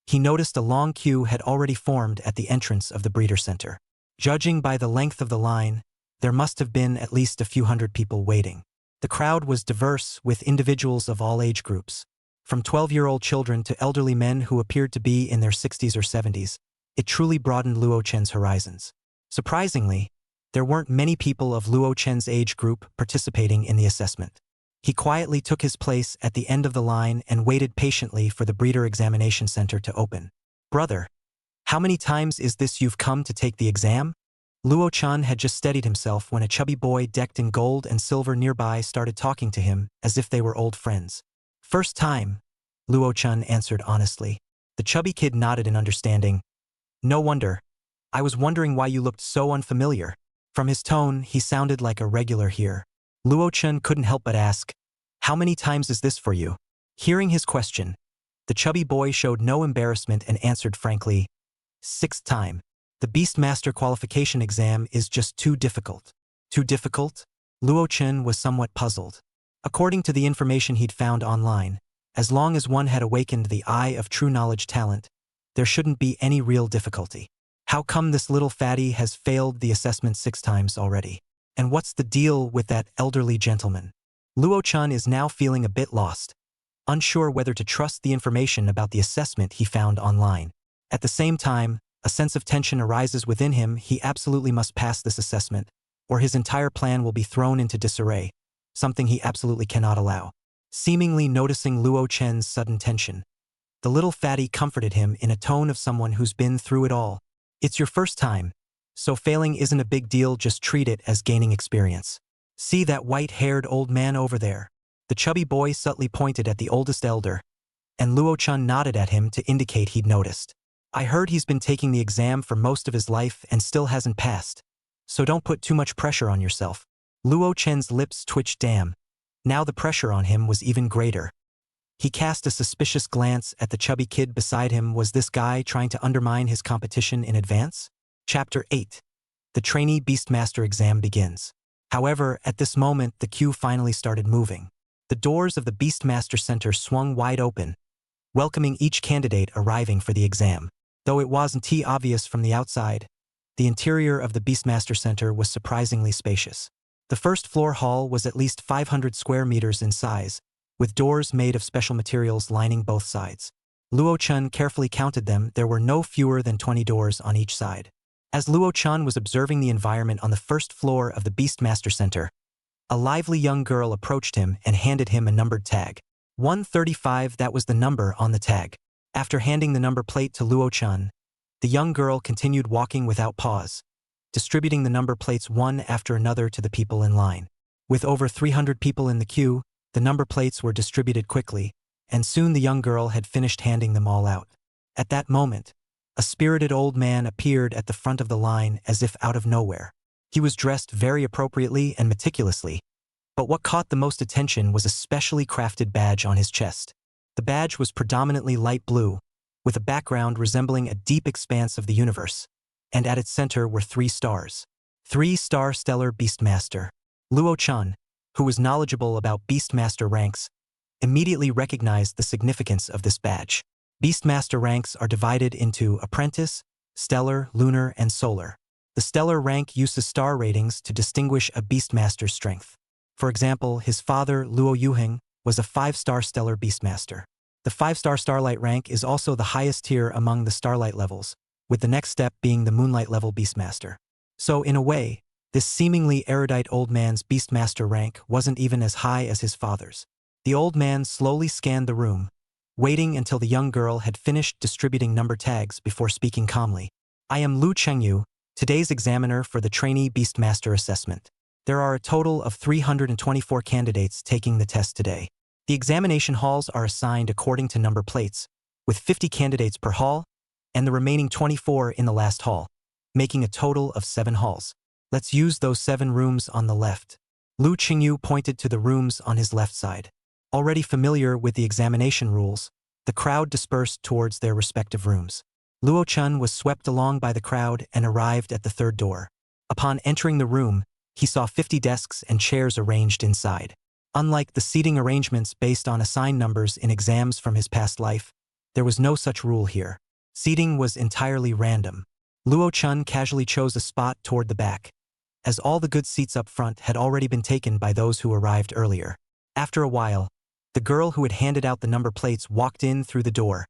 he noticed a long queue had already formed at the entrance of the breeder center. Judging by the length of the line, there must have been at least a few hundred people waiting. The crowd was diverse, with individuals of all age groups, from 12-year-old children to elderly men who appeared to be in their 60s or 70s. It truly broadened Luo Chen's horizons. Surprisingly, there weren't many people of Luo Chen's age group participating in the assessment. He quietly took his place at the end of the line and waited patiently for the breeder examination center to open. "Brother, how many times is this you've come to take the exam?" Luo Chun had just steadied himself when a chubby boy decked in gold and silver nearby started talking to him as if they were old friends. "First time," Luo Chun answered honestly. The chubby kid nodded in understanding. "No wonder. I was wondering why you looked so unfamiliar." From his tone, he sounded like a regular here. Luo Chun couldn't help but ask, "How many times is this for you?" Hearing his question, the chubby boy showed no embarrassment and answered frankly, "6th time. The Beastmaster qualification exam is just too difficult." Too difficult? Luo Chun was somewhat puzzled. According to the information he'd found online, as long as one had awakened the eye of true knowledge talent, there shouldn't be any real difficulty. How come this little fatty has failed the assessment 6 times already? And what's the deal with that elderly gentleman? Luo Chun is now feeling a bit lost, unsure whether to trust the information about the assessment he found online. At the same time, a sense of tension arises within him. He absolutely must pass this assessment, or his entire plan will be thrown into disarray, something he absolutely cannot allow. Seemingly noticing Luo Chen's sudden tension, the little fatty comforted him in a tone of someone who's been through it all. "It's your first time, so failing isn't a big deal, just treat it as gaining experience. See that white-haired old man over there?" The chubby boy subtly pointed at the oldest elder, and Luo Chun nodded at him to indicate he'd noticed. "I heard he's been taking the exam for most of his life and still hasn't passed, so don't put too much pressure on yourself." Luo Chen's lips twitched. Damn. Now the pressure on him was even greater. He cast a suspicious glance at the chubby kid beside him. Was this guy trying to undermine his competition in advance? Chapter 8. The trainee Beastmaster exam begins. However, at this moment, the queue finally started moving. The doors of the Beastmaster Center swung wide open, welcoming each candidate arriving for the exam. Though it wasn't too obvious from the outside, the interior of the Beastmaster Center was surprisingly spacious. The first floor hall was at least 500 square meters in size, with doors made of special materials lining both sides. Luo Chun carefully counted them. There were no fewer than 20 doors on each side. As Luo Chun was observing the environment on the first floor of the Beastmaster Center, a lively young girl approached him and handed him a numbered tag. 135, that was the number on the tag. After handing the number plate to Luo Chun, the young girl continued walking without pause, distributing the number plates one after another to the people in line. With over 300 people in the queue, the number plates were distributed quickly, and soon the young girl had finished handing them all out. At that moment, a spirited old man appeared at the front of the line as if out of nowhere. He was dressed very appropriately and meticulously, but what caught the most attention was a specially crafted badge on his chest. The badge was predominantly light blue, with a background resembling a deep expanse of the universe, and at its center were 3 stars. 3-star stellar Beastmaster. Luo Chun, who was knowledgeable about Beastmaster ranks, immediately recognized the significance of this badge. Beastmaster ranks are divided into Apprentice, Stellar, Lunar, and Solar. The Stellar rank uses star ratings to distinguish a Beastmaster's strength. For example, his father, Luo Yuheng, was a 5-star Stellar Beastmaster. The 5-star Starlight rank is also the highest tier among the Starlight levels, with the next step being the Moonlight level Beastmaster. So, in a way, this seemingly erudite old man's Beastmaster rank wasn't even as high as his father's. The old man slowly scanned the room, waiting until the young girl had finished distributing number tags before speaking calmly. I am Lu Chengyu, today's examiner for the Trainee Beastmaster Assessment. There are a total of 324 candidates taking the test today. The examination halls are assigned according to number plates, with 50 candidates per hall, and the remaining 24 in the last hall, making a total of 7 halls. Let's use those 7 rooms on the left. Lu Chengyu pointed to the rooms on his left side. Already familiar with the examination rules, the crowd dispersed towards their respective rooms. Luo Chun was swept along by the crowd and arrived at the 3rd door. Upon entering the room, he saw 50 desks and chairs arranged inside. Unlike the seating arrangements based on assigned numbers in exams from his past life, there was no such rule here. Seating was entirely random. Luo Chun casually chose a spot toward the back, as all the good seats up front had already been taken by those who arrived earlier. After a while, the girl who had handed out the number plates walked in through the door,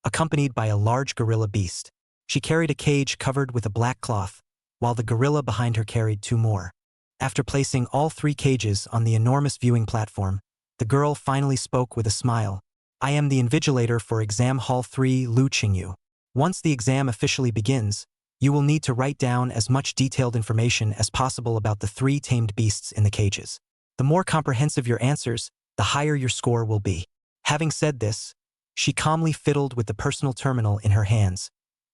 accompanied by a large gorilla beast. She carried a cage covered with a black cloth, while the gorilla behind her carried 2 more. After placing all 3 cages on the enormous viewing platform, the girl finally spoke with a smile. I am the invigilator for Exam Hall 3, Lu Chengyu. Once the exam officially begins, you will need to write down as much detailed information as possible about the 3 tamed beasts in the cages. The more comprehensive your answers, the higher your score will be. Having said this, she calmly fiddled with the personal terminal in her hands,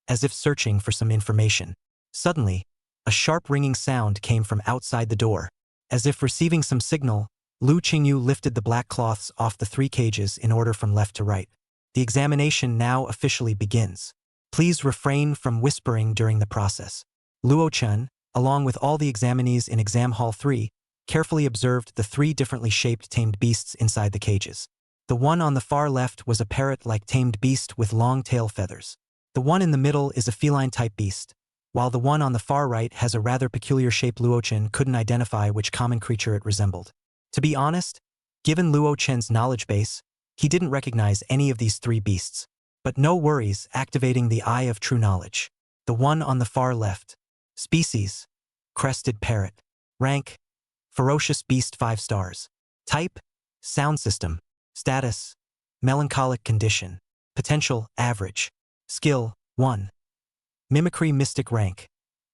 as if searching for some information. Suddenly, a sharp ringing sound came from outside the door. As if receiving some signal, Lu Chengyu lifted the black cloths off the 3 cages in order from left to right. The examination now officially begins. Please refrain from whispering during the process. Luo Chun, along with all the examinees in Exam Hall 3, carefully observed the 3 differently shaped tamed beasts inside the cages. The one on the far left was a parrot-like tamed beast with long tail feathers. The one in the middle is a feline-type beast, while the one on the far right has a rather peculiar shape. Luo Chun couldn't identify which common creature it resembled. To be honest, given Luo Chun's knowledge base, he didn't recognize any of these 3 beasts. But no worries, activating the Eye of True Knowledge. The one on the far left. Species: crested parrot. Rank: ferocious beast 5 stars. Type: sound system. Status: melancholic condition. Potential: average. Skill: 1. Mimicry mystic rank.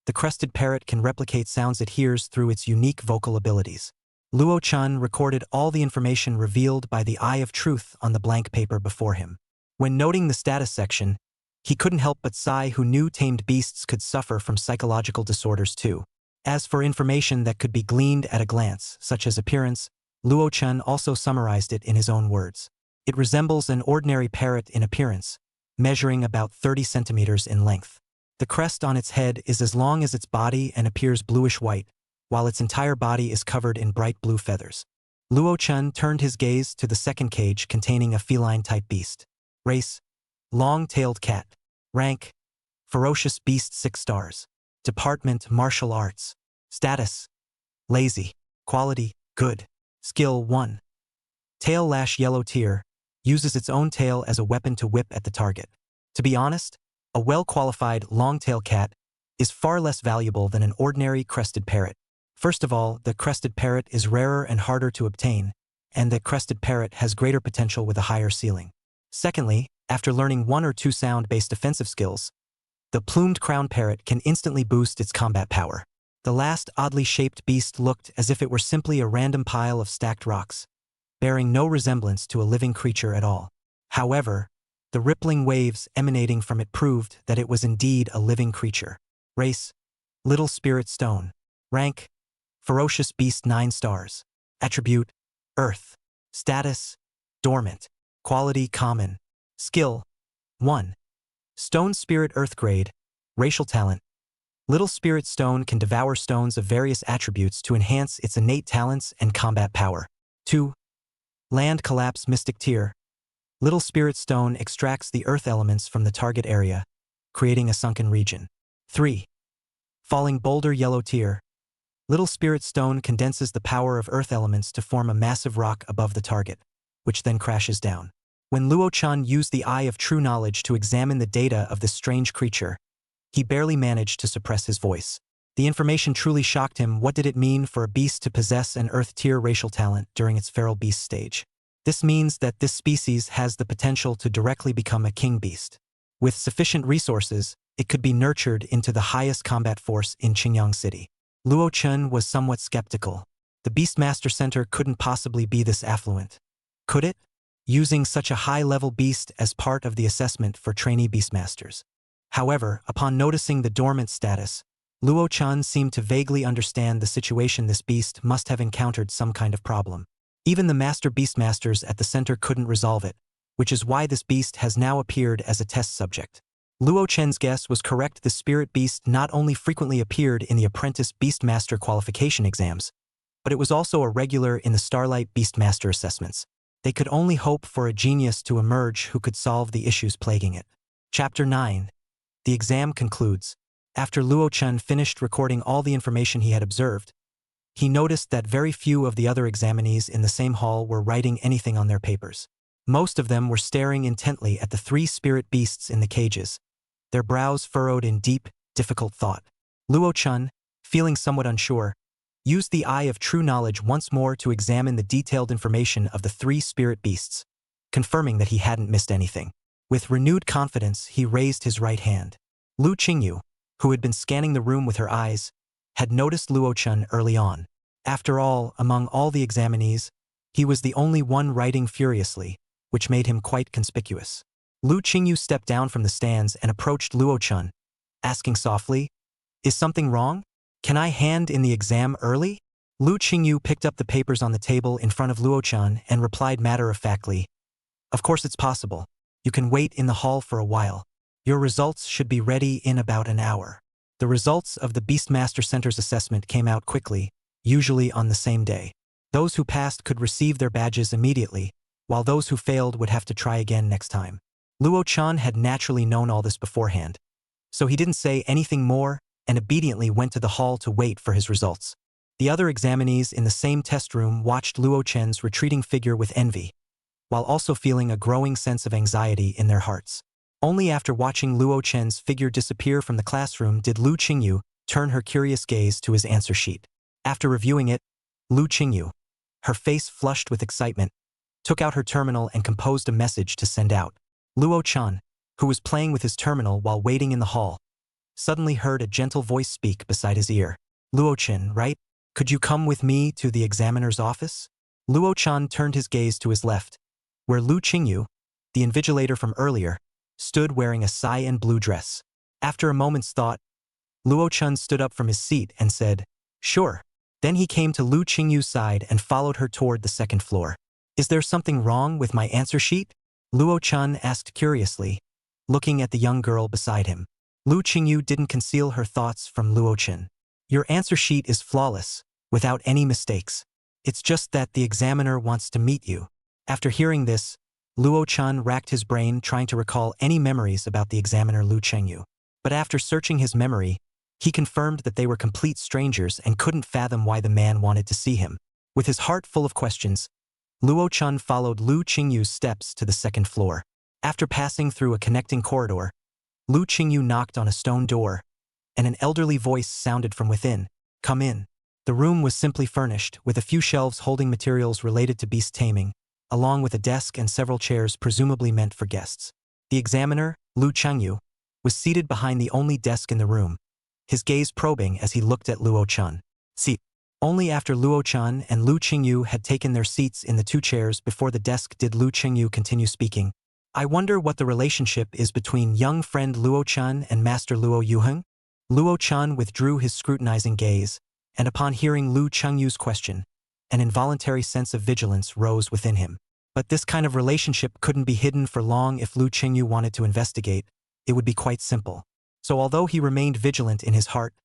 The crested parrot can replicate sounds it hears through its unique vocal abilities. Luo Chun recorded all the information revealed by the Eye of Truth on the blank paper before him. When noting the status section, he couldn't help but sigh, who knew tamed beasts could suffer from psychological disorders too. As for information that could be gleaned at a glance, such as appearance, Luo Chun also summarized it in his own words. It resembles an ordinary parrot in appearance, measuring about 30 centimeters in length. The crest on its head is as long as its body and appears bluish-white, while its entire body is covered in bright blue feathers. Luo Chun turned his gaze to the second cage containing a feline-type beast. Race: long-tailed cat. Rank: ferocious beast 6 stars. Department: martial arts. Status: lazy. Quality: good. Skill: 1. Tail lash yellow tier, uses its own tail as a weapon to whip at the target. To be honest, a well-qualified long-tail cat is far less valuable than an ordinary crested parrot. First of all, the crested parrot is rarer and harder to obtain, and the crested parrot has greater potential with a higher ceiling. Secondly, after learning 1 or 2 sound-based defensive skills, the plumed crown parrot can instantly boost its combat power. The last oddly shaped beast looked as if it were simply a random pile of stacked rocks, bearing no resemblance to a living creature at all. However, the rippling waves emanating from it proved that it was indeed a living creature. Race: Little Spirit Stone. Rank: Ferocious Beast 9 stars. Attribute: Earth. Status: Dormant. Quality: Common. Skill: 1. Stone Spirit Earth Grade. Racial talent: Little Spirit Stone can devour stones of various attributes to enhance its innate talents and combat power. 2. Land Collapse Mystic Tier. Little Spirit Stone extracts the earth elements from the target area, creating a sunken region. 3. Falling Boulder Yellow Tier. Little Spirit Stone condenses the power of earth elements to form a massive rock above the target, which then crashes down. When Luo-chan used the Eye of True Knowledge to examine the data of this strange creature, he barely managed to suppress his voice. The information truly shocked him. What did it mean for a beast to possess an Earth-tier racial talent during its feral beast stage? This means that this species has the potential to directly become a king beast. With sufficient resources, it could be nurtured into the highest combat force in Qingyang City. Luo-chan was somewhat skeptical. The Beastmaster Center couldn't possibly be this affluent. Could it? Using such a high-level beast as part of the assessment for trainee Beastmasters. However, upon noticing the dormant status, Luo-chan seemed to vaguely understand the situation. This beast must have encountered some kind of problem. Even the Master Beastmasters at the center couldn't resolve it, which is why this beast has now appeared as a test subject. Luo-chan's guess was correct. The spirit beast not only frequently appeared in the Apprentice Beastmaster qualification exams, but it was also a regular in the Starlight Beastmaster assessments. They could only hope for a genius to emerge who could solve the issues plaguing it. Chapter 9. The exam concludes. After Luo-chan finished recording all the information he had observed, he noticed that very few of the other examinees in the same hall were writing anything on their papers. Most of them were staring intently at the 3 spirit beasts in the cages, their brows furrowed in deep, difficult thought. Luo-chan, feeling somewhat unsure, used the Eye of True Knowledge once more to examine the detailed information of the 3 spirit beasts, confirming that he hadn't missed anything. With renewed confidence, he raised his right hand. Lu Qingyu, who had been scanning the room with her eyes, had noticed Luo-chan early on. After all, among all the examinees, he was the only one writing furiously, which made him quite conspicuous. Lu Qingyu stepped down from the stands and approached Luo-chan, asking softly, "Is something wrong? Can I hand in the exam early?" Lu Qingyu picked up the papers on the table in front of Luo-chan and replied matter-of-factly, "Of course it's possible. You can wait in the hall for a while. Your results should be ready in about an hour." The results of the Beastmaster Center's assessment came out quickly, usually on the same day. Those who passed could receive their badges immediately, while those who failed would have to try again next time. Luo-chan had naturally known all this beforehand, so he didn't say anything more and obediently went to the hall to wait for his results. The other examinees in the same test room watched Luo-chan's retreating figure with envy, while also feeling a growing sense of anxiety in their hearts. Only after watching Luo-chan's figure disappear from the classroom did Lu Qingyu turn her curious gaze to his answer sheet. After reviewing it, Lu Qingyu, her face flushed with excitement, took out her terminal and composed a message to send out. Luo-chan, who was playing with his terminal while waiting in the hall, suddenly heard a gentle voice speak beside his ear. "Luo-chan, right? Could you come with me to the examiner's office?" Luo-chan turned his gaze to his left, where Lu Qingyu, the invigilator from earlier, stood wearing a cyan blue dress. After a moment's thought, Luo-chan stood up from his seat and said, "Sure." Then he came to Lu Qingyu's side and followed her toward the second floor. "Is there something wrong with my answer sheet?" Luo-chan asked curiously, looking at the young girl beside him. Lu Qingyu didn't conceal her thoughts from Luo-chan. "Your answer sheet is flawless, without any mistakes. It's just that the examiner wants to meet you." After hearing this, Luo-chan racked his brain trying to recall any memories about the examiner Lu Qingyu. But after searching his memory, he confirmed that they were complete strangers and couldn't fathom why the man wanted to see him. With his heart full of questions, Luo-chan followed Lu Qingyu's steps to the second floor. After passing through a connecting corridor, Lu Qingyu knocked on a stone door, and an elderly voice sounded from within, "Come in." The room was simply furnished, with a few shelves holding materials related to beast taming, along with a desk and several chairs presumably meant for guests. The examiner, Lu Qingyu, was seated behind the only desk in the room, his gaze probing as he looked at Luo-chan. See, only after Luo-chan and Lu Qingyu had taken their seats in the 2 chairs before the desk did Lu Qingyu continue speaking. I wonder what the relationship is between young friend Luo Chun and Master Luo Yuheng? Luo Chun withdrew his scrutinizing gaze, and upon hearing Lu Chengyu's question, an involuntary sense of vigilance rose within him. But this kind of relationship couldn't be hidden for long. If Lu Chengyu wanted to investigate, it would be quite simple. So although he remained vigilant in his heart,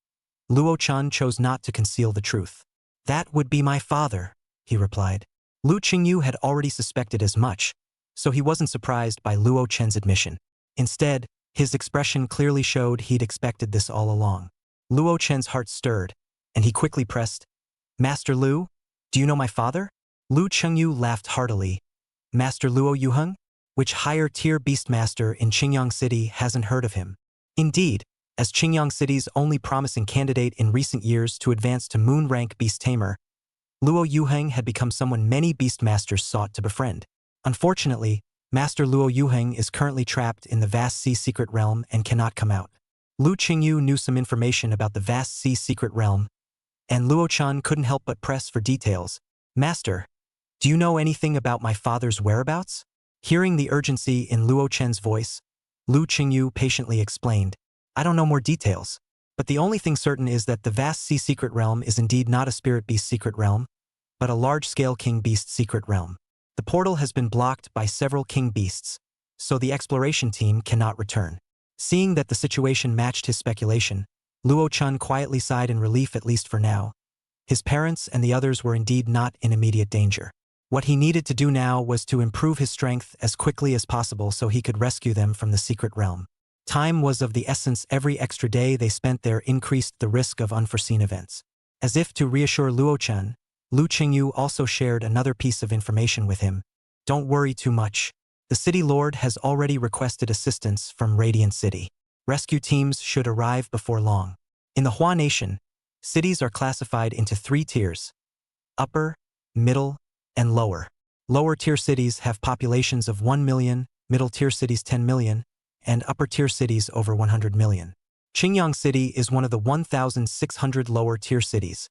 Luo Chun chose not to conceal the truth. That would be my father, he replied. Lu Chengyu had already suspected as much, so he wasn't surprised by Luo Chen's admission. Instead, his expression clearly showed he'd expected this all along. Luo Chen's heart stirred, and he quickly pressed, Master Lu, do you know my father? Lu Chengyu laughed heartily. Master Luo Yuheng? Which higher-tier Beastmaster in Qingyang City hasn't heard of him? Indeed, as Qingyang City's only promising candidate in recent years to advance to moon-rank beast tamer, Luo Yuheng had become someone many Beastmasters sought to befriend. Unfortunately, Master Luo Yuheng is currently trapped in the vast sea secret realm and cannot come out. Lu Qingyu knew some information about the vast sea secret realm, and Luo Chan couldn't help but press for details. Master, do you know anything about my father's whereabouts? Hearing the urgency in Luo Chen's voice, Lu Qingyu patiently explained, I don't know more details, but the only thing certain is that the vast sea secret realm is indeed not a spirit beast secret realm, but a large-scale king beast secret realm. The portal has been blocked by several king beasts, so the exploration team cannot return. Seeing that the situation matched his speculation, Luo Chun quietly sighed in relief, at least for now. His parents and the others were indeed not in immediate danger. What he needed to do now was to improve his strength as quickly as possible so he could rescue them from the secret realm. Time was of the essence. Every extra day they spent there increased the risk of unforeseen events. As if to reassure Luo Chun, Lu Qingyu also shared another piece of information with him. Don't worry too much. The City Lord has already requested assistance from Radiant City. Rescue teams should arrive before long. In the Hua Nation, cities are classified into 3 tiers: upper, middle, and lower. Lower-tier cities have populations of 1 million, middle-tier cities 10 million, and upper-tier cities over 100 million. Qingyang City is one of the 1,600 lower-tier cities,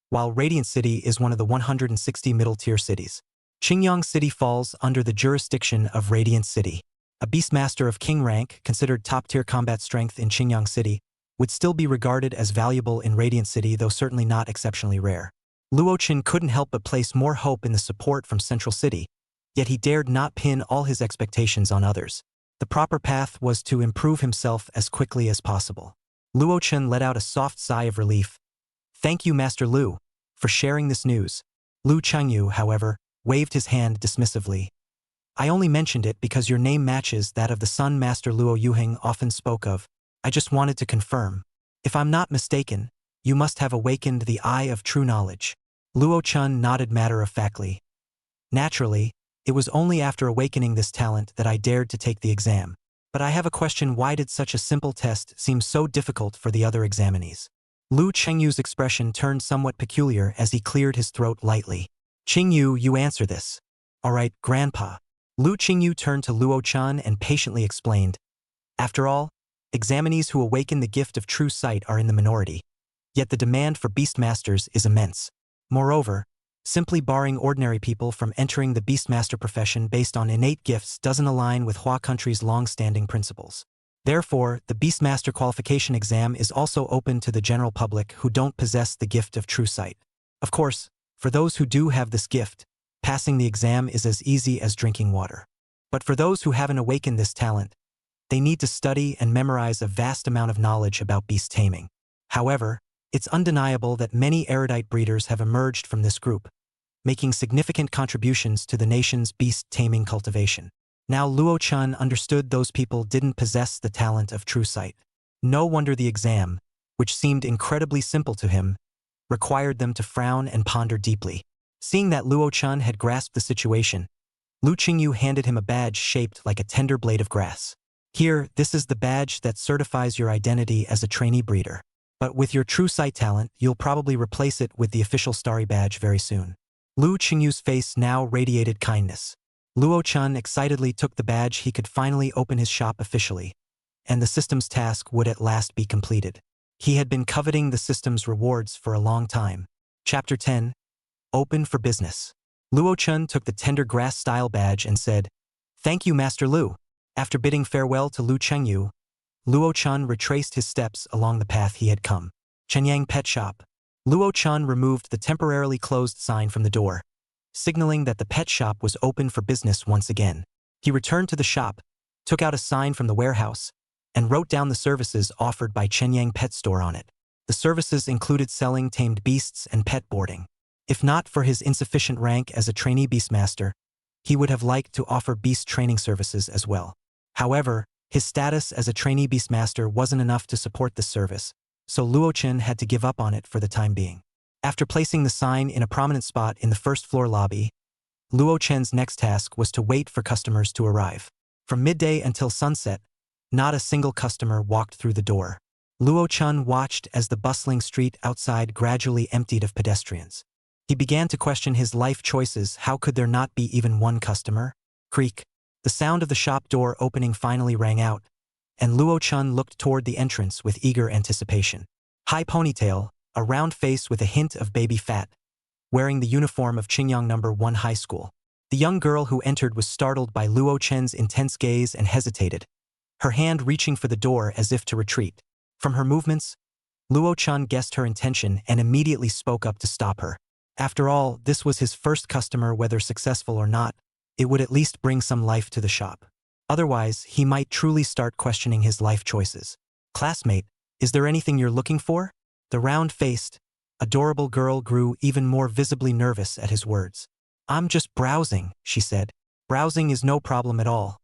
while Radiant City is one of the 160 middle-tier cities. Qingyang City falls under the jurisdiction of Radiant City. A Beastmaster of King rank, considered top-tier combat strength in Qingyang City, would still be regarded as valuable in Radiant City, though certainly not exceptionally rare. Luo Chin couldn't help but place more hope in the support from Central City, yet he dared not pin all his expectations on others. The proper path was to improve himself as quickly as possible. Luo Chin let out a soft sigh of relief. Thank you, Master Lu, for sharing this news. Lu Chengyu, however, waved his hand dismissively. I only mentioned it because your name matches that of the son Master Luo Yuheng often spoke of. I just wanted to confirm. If I'm not mistaken, you must have awakened the eye of true knowledge. Luo Chun nodded matter-of-factly. Naturally, it was only after awakening this talent that I dared to take the exam. But I have a question: why did such a simple test seem so difficult for the other examinees? Lu Chengyu's expression turned somewhat peculiar as he cleared his throat lightly. Qingyu, you answer this. All right, Grandpa. Lu Qingyu turned to Luo Chan and patiently explained. After all, examinees who awaken the gift of true sight are in the minority. Yet the demand for Beastmasters is immense. Moreover, simply barring ordinary people from entering the Beastmaster profession based on innate gifts doesn't align with Hua country's long-standing principles. Therefore, the Beastmaster qualification exam is also open to the general public who don't possess the gift of true sight. Of course, for those who do have this gift, passing the exam is as easy as drinking water. But for those who haven't awakened this talent, they need to study and memorize a vast amount of knowledge about beast taming. However, it's undeniable that many erudite breeders have emerged from this group, making significant contributions to the nation's beast taming cultivation. Now Luo Chun understood those people didn't possess the talent of true sight. No wonder the exam, which seemed incredibly simple to him, required them to frown and ponder deeply. Seeing that Luo Chun had grasped the situation, Lu Qingyu handed him a badge shaped like a tender blade of grass. Here, this is the badge that certifies your identity as a trainee breeder. But with your true sight talent, you'll probably replace it with the official starry badge very soon. Lu Qingyu's face now radiated kindness. Luo Chun excitedly took the badge. He could finally open his shop officially, and the system's task would at last be completed. He had been coveting the system's rewards for a long time. Chapter 10. Open for business. Luo Chun took the tender grass-style badge and said, Thank you, Master Lu. After bidding farewell to Lu Chengyu, Luo Chun retraced his steps along the path he had come. Chenyang Pet Shop. Luo Chun removed the temporarily closed sign from the door, signaling that the pet shop was open for business once again. He returned to the shop, took out a sign from the warehouse, and wrote down the services offered by Chenyang Pet Store on it. The services included selling tamed beasts and pet boarding. If not for his insufficient rank as a trainee Beastmaster, he would have liked to offer beast training services as well. However, his status as a trainee Beastmaster wasn't enough to support this service, so Luo Chun had to give up on it for the time being. After placing the sign in a prominent spot in the first-floor lobby, Luo Chen's next task was to wait for customers to arrive. From midday until sunset, not a single customer walked through the door. Luo Chun watched as the bustling street outside gradually emptied of pedestrians. He began to question his life choices. How could there not be even one customer? Creak. The sound of the shop door opening finally rang out, and Luo Chun looked toward the entrance with eager anticipation. High ponytail, a round face with a hint of baby fat, wearing the uniform of Qingyang No. 1 High School. The young girl who entered was startled by Luo Chen's intense gaze and hesitated, her hand reaching for the door as if to retreat. From her movements, Luo Chun guessed her intention and immediately spoke up to stop her. After all, this was his first customer. Whether successful or not, it would at least bring some life to the shop. Otherwise, he might truly start questioning his life choices. Classmate, is there anything you're looking for? The round-faced, adorable girl grew even more visibly nervous at his words. I'm just browsing, she said. Browsing is no problem at all.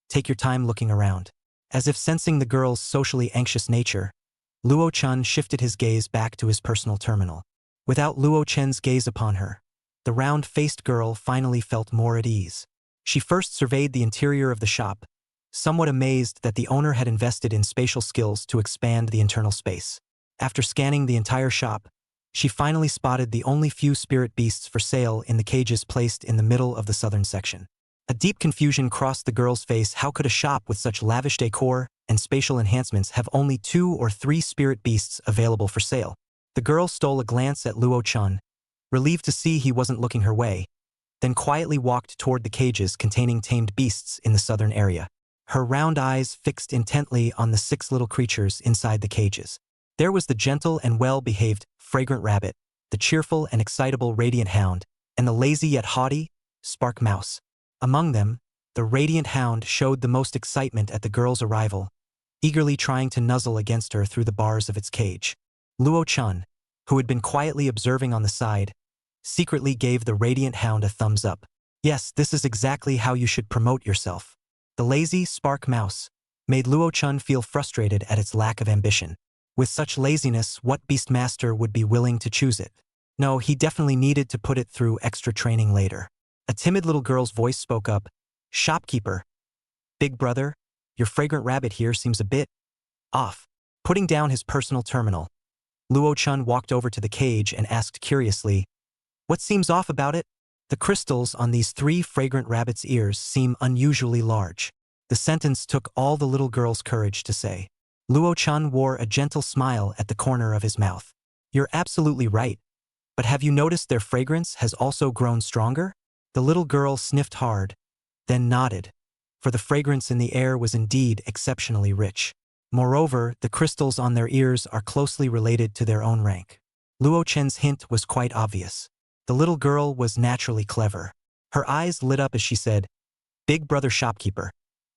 Take your time looking around. As if sensing the girl's socially anxious nature, Luo Chun shifted his gaze back to his personal terminal. Without Luo Chen's gaze upon her, the round-faced girl finally felt more at ease. She first surveyed the interior of the shop, somewhat amazed that the owner had invested in spatial skills to expand the internal space. After scanning the entire shop, she finally spotted the only few spirit beasts for sale in the cages placed in the middle of the southern section. A deep confusion crossed the girl's face. How could a shop with such lavish decor and spatial enhancements have only 2 or 3 spirit beasts available for sale? The girl stole a glance at Luo Chun, relieved to see he wasn't looking her way, then quietly walked toward the cages containing tamed beasts in the southern area. Her round eyes fixed intently on the 6 little creatures inside the cages. There was the gentle and well-behaved, fragrant rabbit, the cheerful and excitable radiant hound, and the lazy yet haughty, spark mouse. Among them, the radiant hound showed the most excitement at the girl's arrival, eagerly trying to nuzzle against her through the bars of its cage. Luo Chun, who had been quietly observing on the side, secretly gave the radiant hound a thumbs up. Yes, this is exactly how you should promote yourself. The lazy spark mouse made Luo Chun feel frustrated at its lack of ambition. With such laziness, what Beastmaster would be willing to choose it? No, he definitely needed to put it through extra training later. A timid little girl's voice spoke up. Shopkeeper. Big brother, your fragrant rabbit here seems a bit off. Putting down his personal terminal, Luo Chun walked over to the cage and asked curiously, what seems off about it? The crystals on these 3 fragrant rabbits' ears seem unusually large. The sentence took all the little girl's courage to say. Luo Chun wore a gentle smile at the corner of his mouth. You're absolutely right. But have you noticed their fragrance has also grown stronger? The little girl sniffed hard, then nodded, for the fragrance in the air was indeed exceptionally rich. Moreover, the crystals on their ears are closely related to their own rank. Luo Chen's hint was quite obvious. The little girl was naturally clever. Her eyes lit up as she said, Big brother shopkeeper,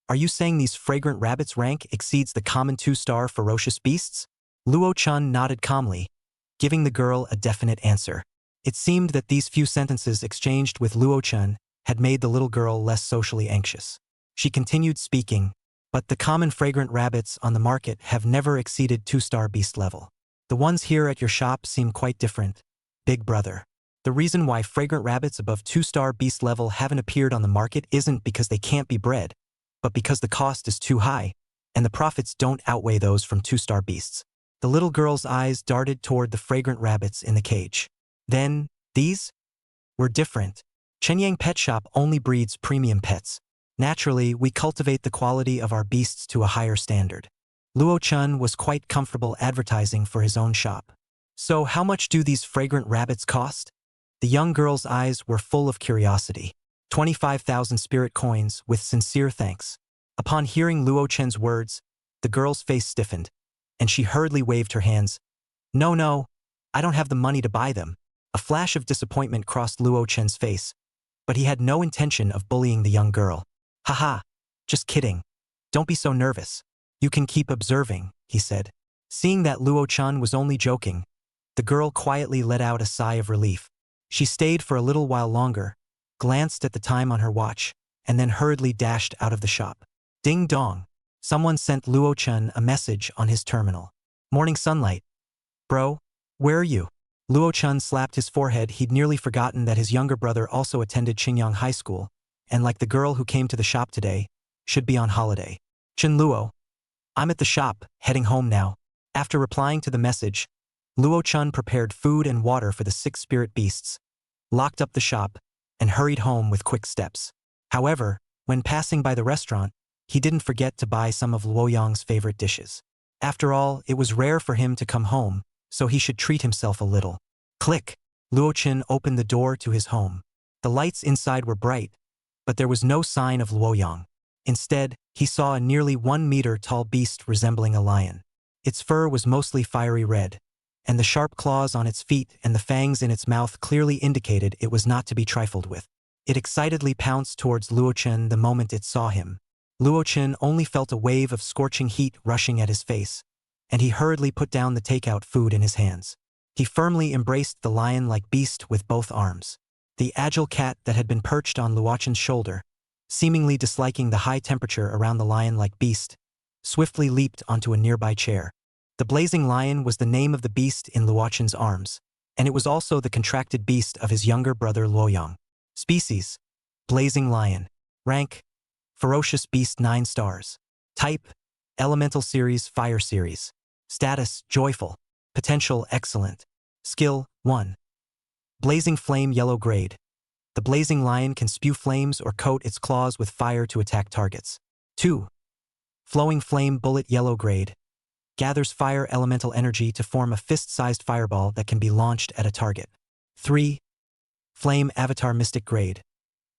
are you saying these fragrant rabbits' rank exceeds the common 2-star ferocious beasts? Luo Chun nodded calmly, giving the girl a definite answer. It seemed that these few sentences exchanged with Luo Chun had made the little girl less socially anxious. She continued speaking, but the common fragrant rabbits on the market have never exceeded 2-star beast level. The ones here at your shop seem quite different, big brother. The reason why fragrant rabbits above 2-star beast level haven't appeared on the market isn't because they can't be bred, but because the cost is too high, and the profits don't outweigh those from 2-star beasts. The little girl's eyes darted toward the fragrant rabbits in the cage. Then, these were different. Chenyang Pet Shop only breeds premium pets. Naturally, we cultivate the quality of our beasts to a higher standard. Luo Chun was quite comfortable advertising for his own shop. So how much do these fragrant rabbits cost? The young girl's eyes were full of curiosity. 25,000 spirit coins with sincere thanks. Upon hearing Luo Chen's words, the girl's face stiffened, and she hurriedly waved her hands. No, no, I don't have the money to buy them. A flash of disappointment crossed Luo Chen's face, but he had no intention of bullying the young girl. Haha, just kidding. Don't be so nervous. You can keep observing, he said. Seeing that Luo Chen was only joking, the girl quietly let out a sigh of relief. She stayed for a little while longer, glanced at the time on her watch, and then hurriedly dashed out of the shop. Ding dong. Someone sent Luo Chen a message on his terminal. Morning sunlight. Bro, where are you? Luo Chen slapped his forehead. He'd nearly forgotten that his younger brother also attended Qingyang High School, and like the girl who came to the shop today, should be on holiday. Chen Luo. I'm at the shop, heading home now. After replying to the message, Luo Chen prepared food and water for the 6 spirit beasts, locked up the shop, and hurried home with quick steps. However, when passing by the restaurant, he didn't forget to buy some of Luo Yang's favorite dishes. After all, it was rare for him to come home, so he should treat himself a little. Click! Luo Chen opened the door to his home. The lights inside were bright, but there was no sign of Luo Yang. Instead, he saw a nearly 1-meter-tall beast resembling a lion. Its fur was mostly fiery red, and the sharp claws on its feet and the fangs in its mouth clearly indicated it was not to be trifled with. It excitedly pounced towards Luo Chen the moment it saw him. Luo Chen only felt a wave of scorching heat rushing at his face, and he hurriedly put down the takeout food in his hands. He firmly embraced the lion-like beast with both arms. The agile cat that had been perched on Luo Chen's shoulder, seemingly disliking the high temperature around the lion-like beast, swiftly leaped onto a nearby chair. The blazing lion was the name of the beast in Luo Chen's arms, and it was also the contracted beast of his younger brother Luo Yang. Species: blazing lion. Rank: ferocious beast 9 stars. Type: elemental series, fire series. Status: joyful. Potential: excellent. Skill: 1. Blazing flame yellow grade. The blazing lion can spew flames or coat its claws with fire to attack targets. 2. Flowing flame bullet yellow grade. Gathers fire elemental energy to form a fist-sized fireball that can be launched at a target. 3. Flame avatar mystic grade.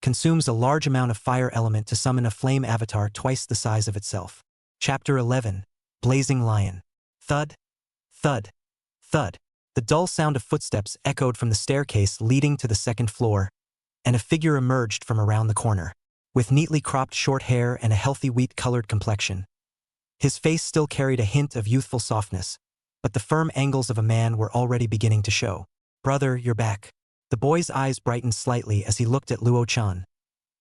Consumes a large amount of fire element to summon a flame avatar twice the size of itself. Chapter 11. Blazing Lion. Thud. Thud. Thud. The dull sound of footsteps echoed from the staircase leading to the 2nd floor, and a figure emerged from around the corner. With neatly cropped short hair and a healthy wheat-colored complexion, his face still carried a hint of youthful softness, but the firm angles of a man were already beginning to show. Brother, you're back. The boy's eyes brightened slightly as he looked at Luo Chen,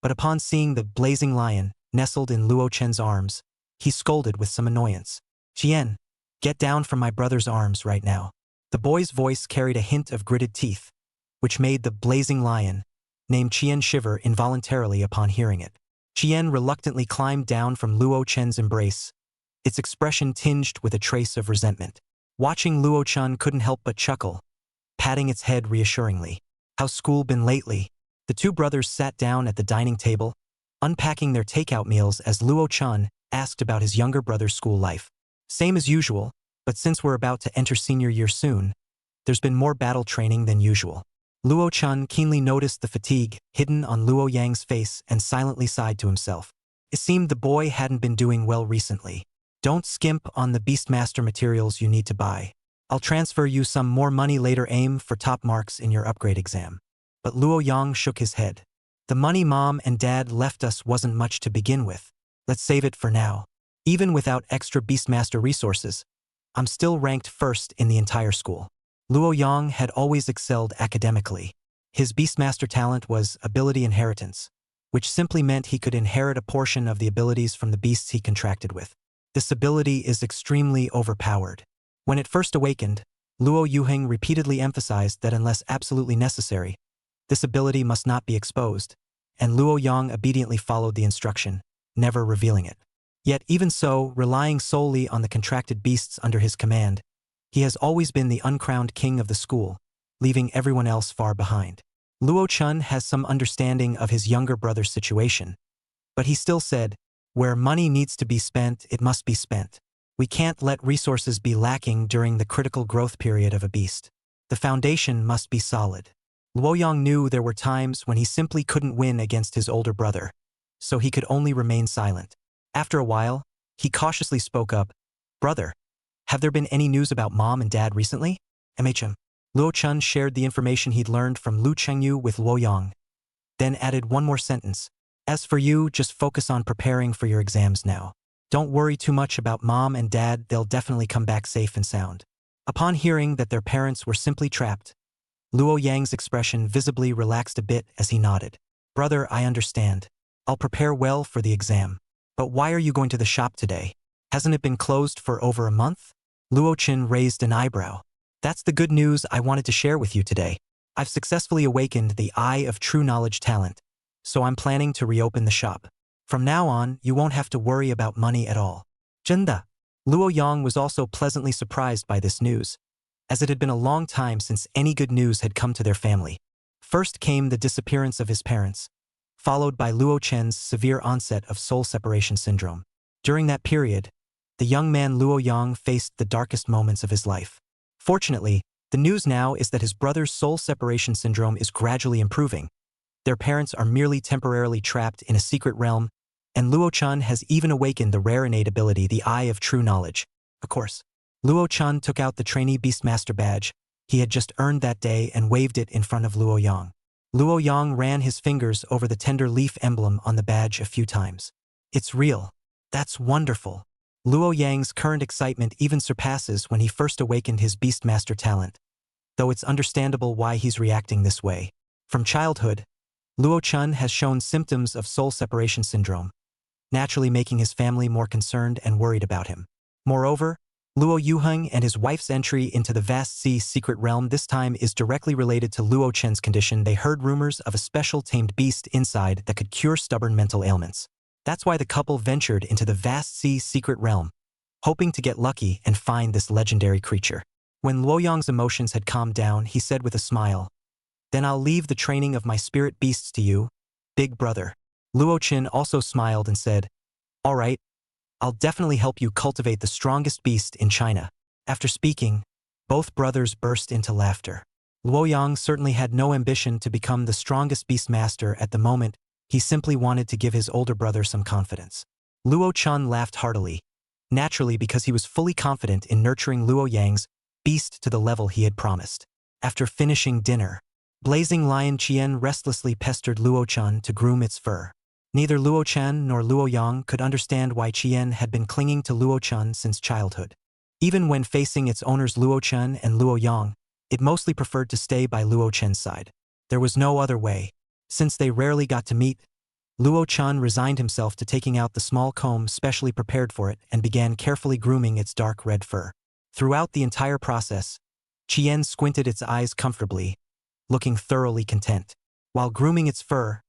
but upon seeing the blazing lion nestled in Luo Chen's arms, he scolded with some annoyance. Qian, get down from my brother's arms right now. The boy's voice carried a hint of gritted teeth, which made the blazing lion, named Qian, shiver involuntarily upon hearing it. Qian reluctantly climbed down from Luo Chen's embrace, its expression tinged with a trace of resentment. Watching Luo Chen couldn't help but chuckle, patting its head reassuringly. How's school been lately? The 2 brothers sat down at the dining table, unpacking their takeout meals as Luo Chen asked about his younger brother's school life. Same as usual, but since we're about to enter senior year soon, there's been more battle training than usual. Luo Chen keenly noticed the fatigue hidden on Luo Yang's face and silently sighed to himself. It seemed the boy hadn't been doing well recently. Don't skimp on the Beastmaster materials you need to buy. I'll transfer you some more money later. Aim for top marks in your upgrade exam. But Luo Yang shook his head. The money Mom and Dad left us wasn't much to begin with. Let's save it for now. Even without extra Beastmaster resources, I'm still ranked 1st in the entire school. Luo Yang had always excelled academically. His Beastmaster talent was ability inheritance, which simply meant he could inherit a portion of the abilities from the beasts he contracted with. This ability is extremely overpowered. When it first awakened, Luo Yuheng repeatedly emphasized that unless absolutely necessary, this ability must not be exposed, and Luo Yang obediently followed the instruction, never revealing it. Yet even so, relying solely on the contracted beasts under his command, he has always been the uncrowned king of the school, leaving everyone else far behind. Luo Chen has some understanding of his younger brother's situation, but he still said, where money needs to be spent, it must be spent. We can't let resources be lacking during the critical growth period of a beast. The foundation must be solid. Luo Yang knew there were times when he simply couldn't win against his older brother, so he could only remain silent. After a while, he cautiously spoke up. Brother, have there been any news about mom and dad recently? MHM. Luo Chun shared the information he'd learned from Lu Chengyu with Luo Yang, then added one more sentence. As for you, just focus on preparing for your exams now. Don't worry too much about mom and dad, they'll definitely come back safe and sound. Upon hearing that their parents were simply trapped, Luo Yang's expression visibly relaxed a bit as he nodded. Brother, I understand. I'll prepare well for the exam. But why are you going to the shop today? Hasn't it been closed for over a month? Luo Qin raised an eyebrow. That's the good news I wanted to share with you today. I've successfully awakened the eye of true knowledge talent, so I'm planning to reopen the shop. From now on, you won't have to worry about money at all. Zhenda. Luo Yang was also pleasantly surprised by this news, as it had been a long time since any good news had come to their family. First came the disappearance of his parents, followed by Luo Chen's severe onset of soul separation syndrome. During that period, the young man Luo Yang faced the darkest moments of his life. Fortunately, the news now is that his brother's soul separation syndrome is gradually improving. Their parents are merely temporarily trapped in a secret realm, and Luo Chun has even awakened the rare innate ability, the Eye of True Knowledge. Of course, Luo Chun took out the trainee Beastmaster badge he had just earned that day and waved it in front of Luo Yang. Luo Yang ran his fingers over the tender leaf emblem on the badge a few times. It's real. That's wonderful. Luo Yang's current excitement even surpasses when he first awakened his Beastmaster talent, though it's understandable why he's reacting this way. From childhood, Luo Chun has shown symptoms of soul separation syndrome, naturally making his family more concerned and worried about him. Moreover, Luo Yuheng and his wife's entry into the vast sea secret realm this time is directly related to Luo Chen's condition. They heard rumors of a special tamed beast inside that could cure stubborn mental ailments. That's why the couple ventured into the vast sea secret realm, hoping to get lucky and find this legendary creature. When Luo Yang's emotions had calmed down, he said with a smile, "Then I'll leave the training of my spirit beasts to you, big brother." Luo Qin also smiled and said, "All right, I'll definitely help you cultivate the strongest beast in China." After speaking, both brothers burst into laughter. Luo Yang certainly had no ambition to become the strongest Beastmaster at the moment. He simply wanted to give his older brother some confidence. Luo Chun laughed heartily, naturally because he was fully confident in nurturing Luo Yang's beast to the level he had promised. After finishing dinner, Blazing Lion Qian restlessly pestered Luo Chun to groom its fur. Neither Luo Chen nor Luo Yang could understand why Qian had been clinging to Luo Chun since childhood. Even when facing its owners Luo Chen and Luo Yang, it mostly preferred to stay by Luo Chen's side. There was no other way. Since they rarely got to meet, Luo Chun resigned himself to taking out the small comb specially prepared for it and began carefully grooming its dark red fur. Throughout the entire process, Qian squinted its eyes comfortably, looking thoroughly content. While grooming its fur,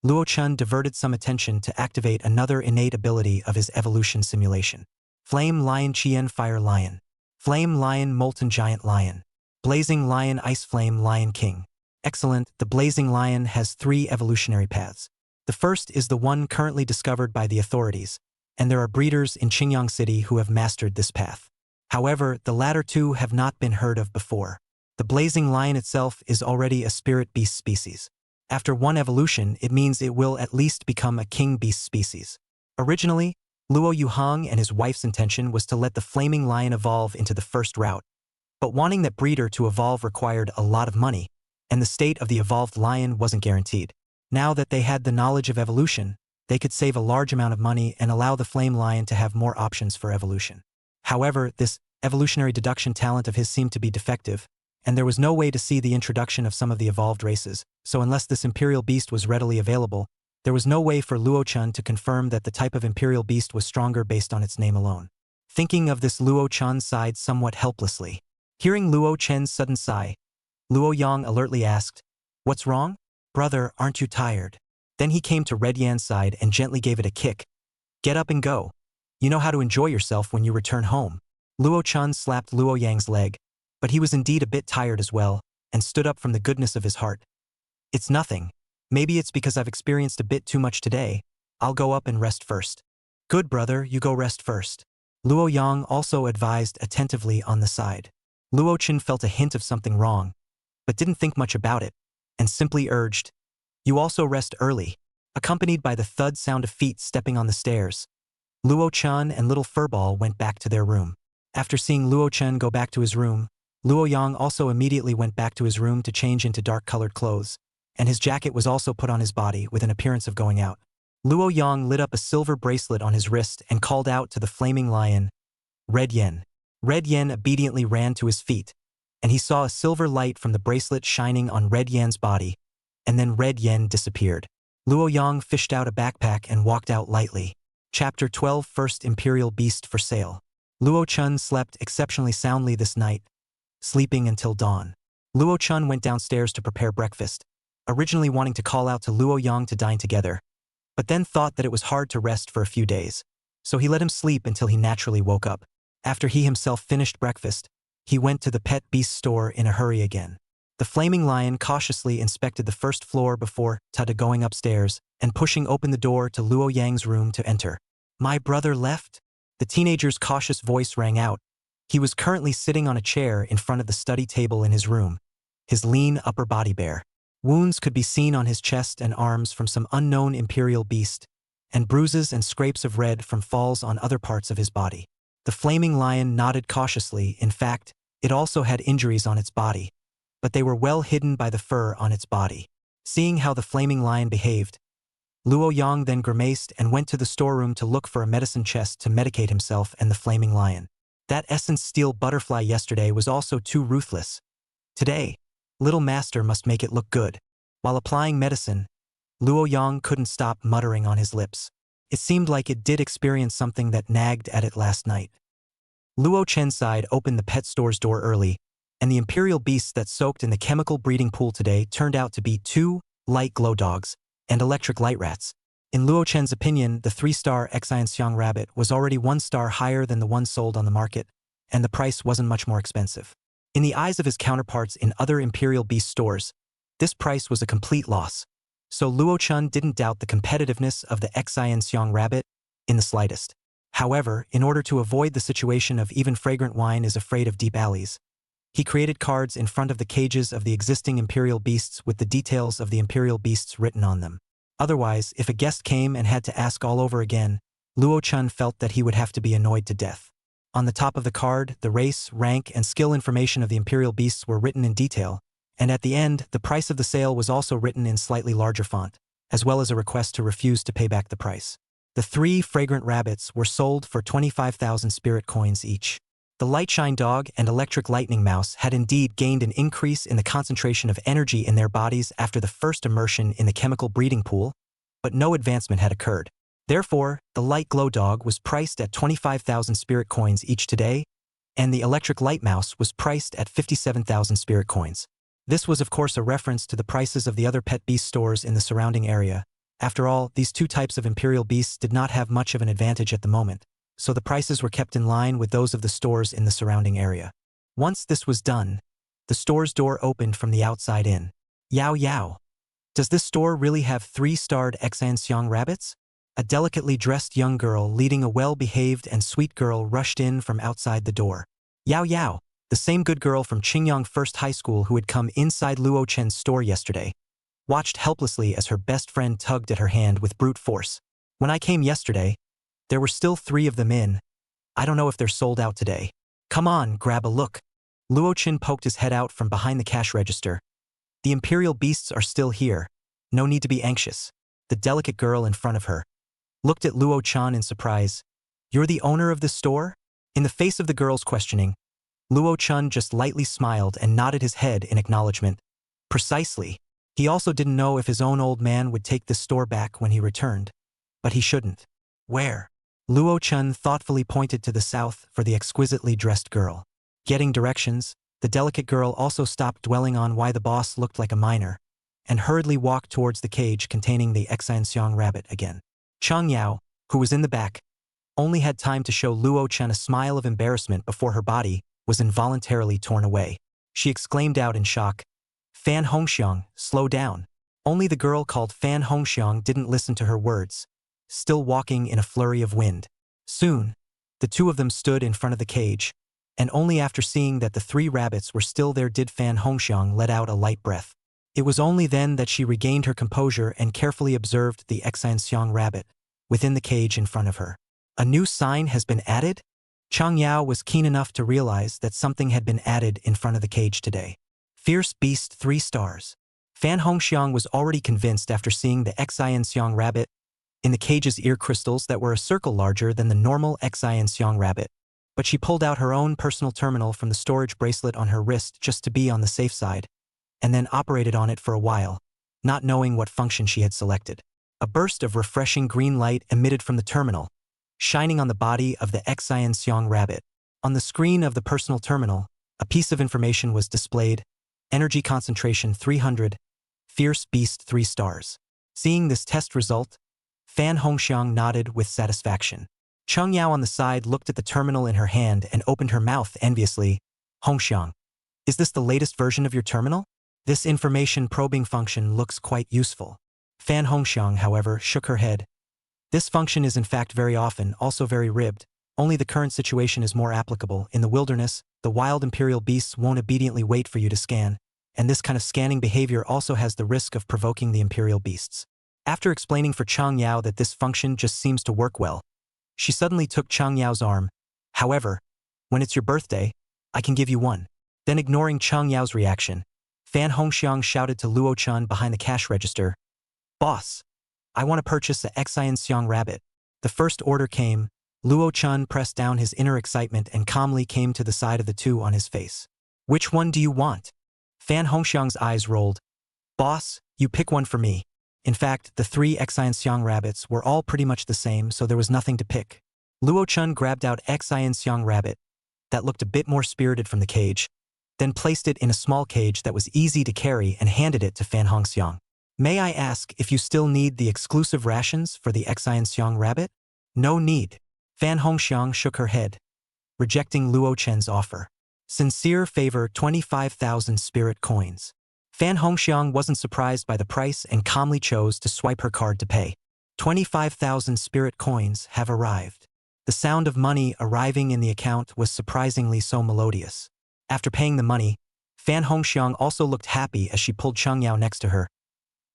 Luo Chun diverted some attention to activate another innate ability of his evolution simulation. Flame Lion Qian Fire Lion. Flame Lion Molten Giant Lion. Blazing Lion Ice Flame Lion King. Excellent, the Blazing Lion has 3 evolutionary paths. The first is the one currently discovered by the authorities, and there are breeders in Qingyang City who have mastered this path. However, the latter 2 have not been heard of before. The Blazing Lion itself is already a spirit beast species. After one evolution, it means it will at least become a king beast species. Originally, Luo Yuhang and his wife's intention was to let the Flaming Lion evolve into the first route, but wanting that breeder to evolve required a lot of money, and the state of the evolved lion wasn't guaranteed. Now that they had the knowledge of evolution, they could save a large amount of money and allow the Flame Lion to have more options for evolution. However, this evolutionary deduction talent of his seemed to be defective, and there was no way to see the introduction of some of the evolved races, so unless this imperial beast was readily available, there was no way for Luo Chun to confirm that the type of imperial beast was stronger based on its name alone. Thinking of this, Luo Chun sighed somewhat helplessly. Hearing Luo Chen's sudden sigh, Luo Yang alertly asked, "What's wrong? Brother, aren't you tired?" Then he came to Red Yan's side and gently gave it a kick. "Get up and go. You know how to enjoy yourself when you return home." Luo Chun slapped Luo Yang's leg, but he was indeed a bit tired as well, and stood up from the goodness of his heart. "It's nothing. Maybe it's because I've experienced a bit too much today. I'll go up and rest first." "Good brother, you go rest first." Luo Yang also advised attentively on the side. Luo Chen felt a hint of something wrong, but didn't think much about it, and simply urged, "You also rest early." Accompanied by the thud sound of feet stepping on the stairs, Luo Chun and little Furball went back to their room. After seeing Luo Chun go back to his room, Luo Yang also immediately went back to his room to change into dark-colored clothes, and his jacket was also put on his body with an appearance of going out. Luo Yang lit up a silver bracelet on his wrist and called out to the flaming lion, Red Yen. Red Yen obediently ran to his feet, and he saw a silver light from the bracelet shining on Red Yen's body, and then Red Yen disappeared. Luo Yang fished out a backpack and walked out lightly. Chapter 12 First Imperial Beast for Sale. Luo Chun slept exceptionally soundly this night, sleeping until dawn. Luo Chun went downstairs to prepare breakfast, originally wanting to call out to Luo Yang to dine together, but then thought that it was hard to rest for a few days, so he let him sleep until he naturally woke up. After he himself finished breakfast, he went to the pet beast store in a hurry again. The flaming lion cautiously inspected the first floor before going upstairs and pushing open the door to Luo Yang's room to enter. My brother left? The teenager's cautious voice rang out. He was currently sitting on a chair in front of the study table in his room, his lean upper body bare. Wounds could be seen on his chest and arms from some unknown imperial beast, and bruises and scrapes of red from falls on other parts of his body. The flaming lion nodded cautiously. In fact, it also had injuries on its body, but they were well hidden by the fur on its body. Seeing how the flaming lion behaved, Luo Yang then grimaced and went to the storeroom to look for a medicine chest to medicate himself and the flaming lion. That essence steel butterfly yesterday was also too ruthless. Today, little master must make it look good. While applying medicine, Luo Yang couldn't stop muttering on his lips. It seemed like it did experience something that nagged at it last night. Luo Chenside opened the pet store's door early, and the imperial beasts that soaked in the chemical breeding pool today turned out to be 2 light glow dogs and electric light rats. In Luo Chen's opinion, the 3-star Xianxiang rabbit was already 1 star higher than the one sold on the market, and the price wasn't much more expensive. In the eyes of his counterparts in other imperial beast stores, this price was a complete loss. So Luo Chun didn't doubt the competitiveness of the Xianxiang rabbit in the slightest. However, in order to avoid the situation of even fragrant wine is afraid of deep alleys, he created cards in front of the cages of the existing imperial beasts with the details of the imperial beasts written on them. Otherwise, if a guest came and had to ask all over again, Luo Chun felt that he would have to be annoyed to death. On the top of the card, the race, rank, and skill information of the imperial beasts were written in detail, and at the end, the price of the sale was also written in slightly larger font, as well as a request to refuse to pay back the price. The 3 fragrant rabbits were sold for 25,000 spirit coins each. The Lightshine Dog and Electric Lightning Mouse had indeed gained an increase in the concentration of energy in their bodies after the first immersion in the chemical breeding pool, but no advancement had occurred. Therefore, the Light Glow Dog was priced at 25,000 spirit coins each today, and the Electric Light Mouse was priced at 57,000 spirit coins. This was of course a reference to the prices of the other pet beast stores in the surrounding area. After all, these 2 types of imperial beasts did not have much of an advantage at the moment, so the prices were kept in line with those of the stores in the surrounding area. Once this was done, the store's door opened from the outside in. Yao Yao. Does this store really have 3-starred Xianxiang rabbits? A delicately dressed young girl leading a well-behaved and sweet girl rushed in from outside the door. Yao Yao, the same good girl from Qingyang First High School who had come inside Luo Chen's store yesterday, watched helplessly as her best friend tugged at her hand with brute force. When I came yesterday, there were still 3 of them in. I don't know if they're sold out today. Come on, grab a look. Luo Chen poked his head out from behind the cash register. The imperial beasts are still here. No need to be anxious. The delicate girl in front of her looked at Luo Chan in surprise. You're the owner of this store? In the face of the girl's questioning, Luo Chun just lightly smiled and nodded his head in acknowledgement. Precisely. He also didn't know if his own old man would take this store back when he returned. But he shouldn't. Where? Luo Chun thoughtfully pointed to the south for the exquisitely dressed girl. Getting directions, the delicate girl also stopped dwelling on why the boss looked like a miner, and hurriedly walked towards the cage containing the Xianxiang rabbit again. Chang Yao, who was in the back, only had time to show Luo Chen a smile of embarrassment before her body was involuntarily torn away. She exclaimed out in shock, Fan Hongxiang, slow down. Only the girl called Fan Hongxiang didn't listen to her words, still walking in a flurry of wind. Soon, the 2 of them stood in front of the cage, and only after seeing that the 3 rabbits were still there did Fan Hongxiang let out a light breath. It was only then that she regained her composure and carefully observed the Xianxiang rabbit within the cage in front of her. A new sign has been added? Chang Yao was keen enough to realize that something had been added in front of the cage today. Fierce Beast 3 stars. Fan Hongxiang was already convinced after seeing the Xianxiang rabbit in the cage's ear crystals that were a circle larger than the normal Xianxiang rabbit. But she pulled out her own personal terminal from the storage bracelet on her wrist just to be on the safe side, and then operated on it for a while, not knowing what function she had selected. A burst of refreshing green light emitted from the terminal, shining on the body of the Xianxiang rabbit. On the screen of the personal terminal, a piece of information was displayed: energy concentration 300, Fierce Beast 3 stars. Seeing this test result, Fan Hongxiang nodded with satisfaction. Chang Yao on the side looked at the terminal in her hand and opened her mouth enviously. Hongxiang, is this the latest version of your terminal? This information probing function looks quite useful. Fan Hongxiang, however, shook her head. This function is in fact very often also very ribbed, only the current situation is more applicable. In the wilderness, the wild imperial beasts won't obediently wait for you to scan, and this kind of scanning behavior also has the risk of provoking the imperial beasts. After explaining for Chang Yao that this function just seems to work well, she suddenly took Chang Yao's arm. However, when it's your birthday, I can give you one. Then ignoring Chang Yao's reaction, Fan Hongxiang shouted to Luo Chun behind the cash register, "Boss, I want to purchase the Xianxiang rabbit." The first order came. Luo Chun pressed down his inner excitement and calmly came to the side of the two on his face. "Which one do you want?" Fan Hongxiang's eyes rolled. "Boss, you pick one for me." In fact, the 3 Xianxiang rabbits were all pretty much the same, so there was nothing to pick. Luo Chun grabbed out Xianxiang rabbit that looked a bit more spirited from the cage, then placed it in a small cage that was easy to carry and handed it to Fan Hongxiang. "May I ask if you still need the exclusive rations for the Xianxiang rabbit?" "No need." Fan Hongxiang shook her head, rejecting Luo Chen's offer. "Sincere favor 25,000 spirit coins." Fan Hongxiang wasn't surprised by the price and calmly chose to swipe her card to pay. 25,000 spirit coins have arrived. The sound of money arriving in the account was surprisingly so melodious. After paying the money, Fan Hongxiang also looked happy as she pulled Chang Yao next to her.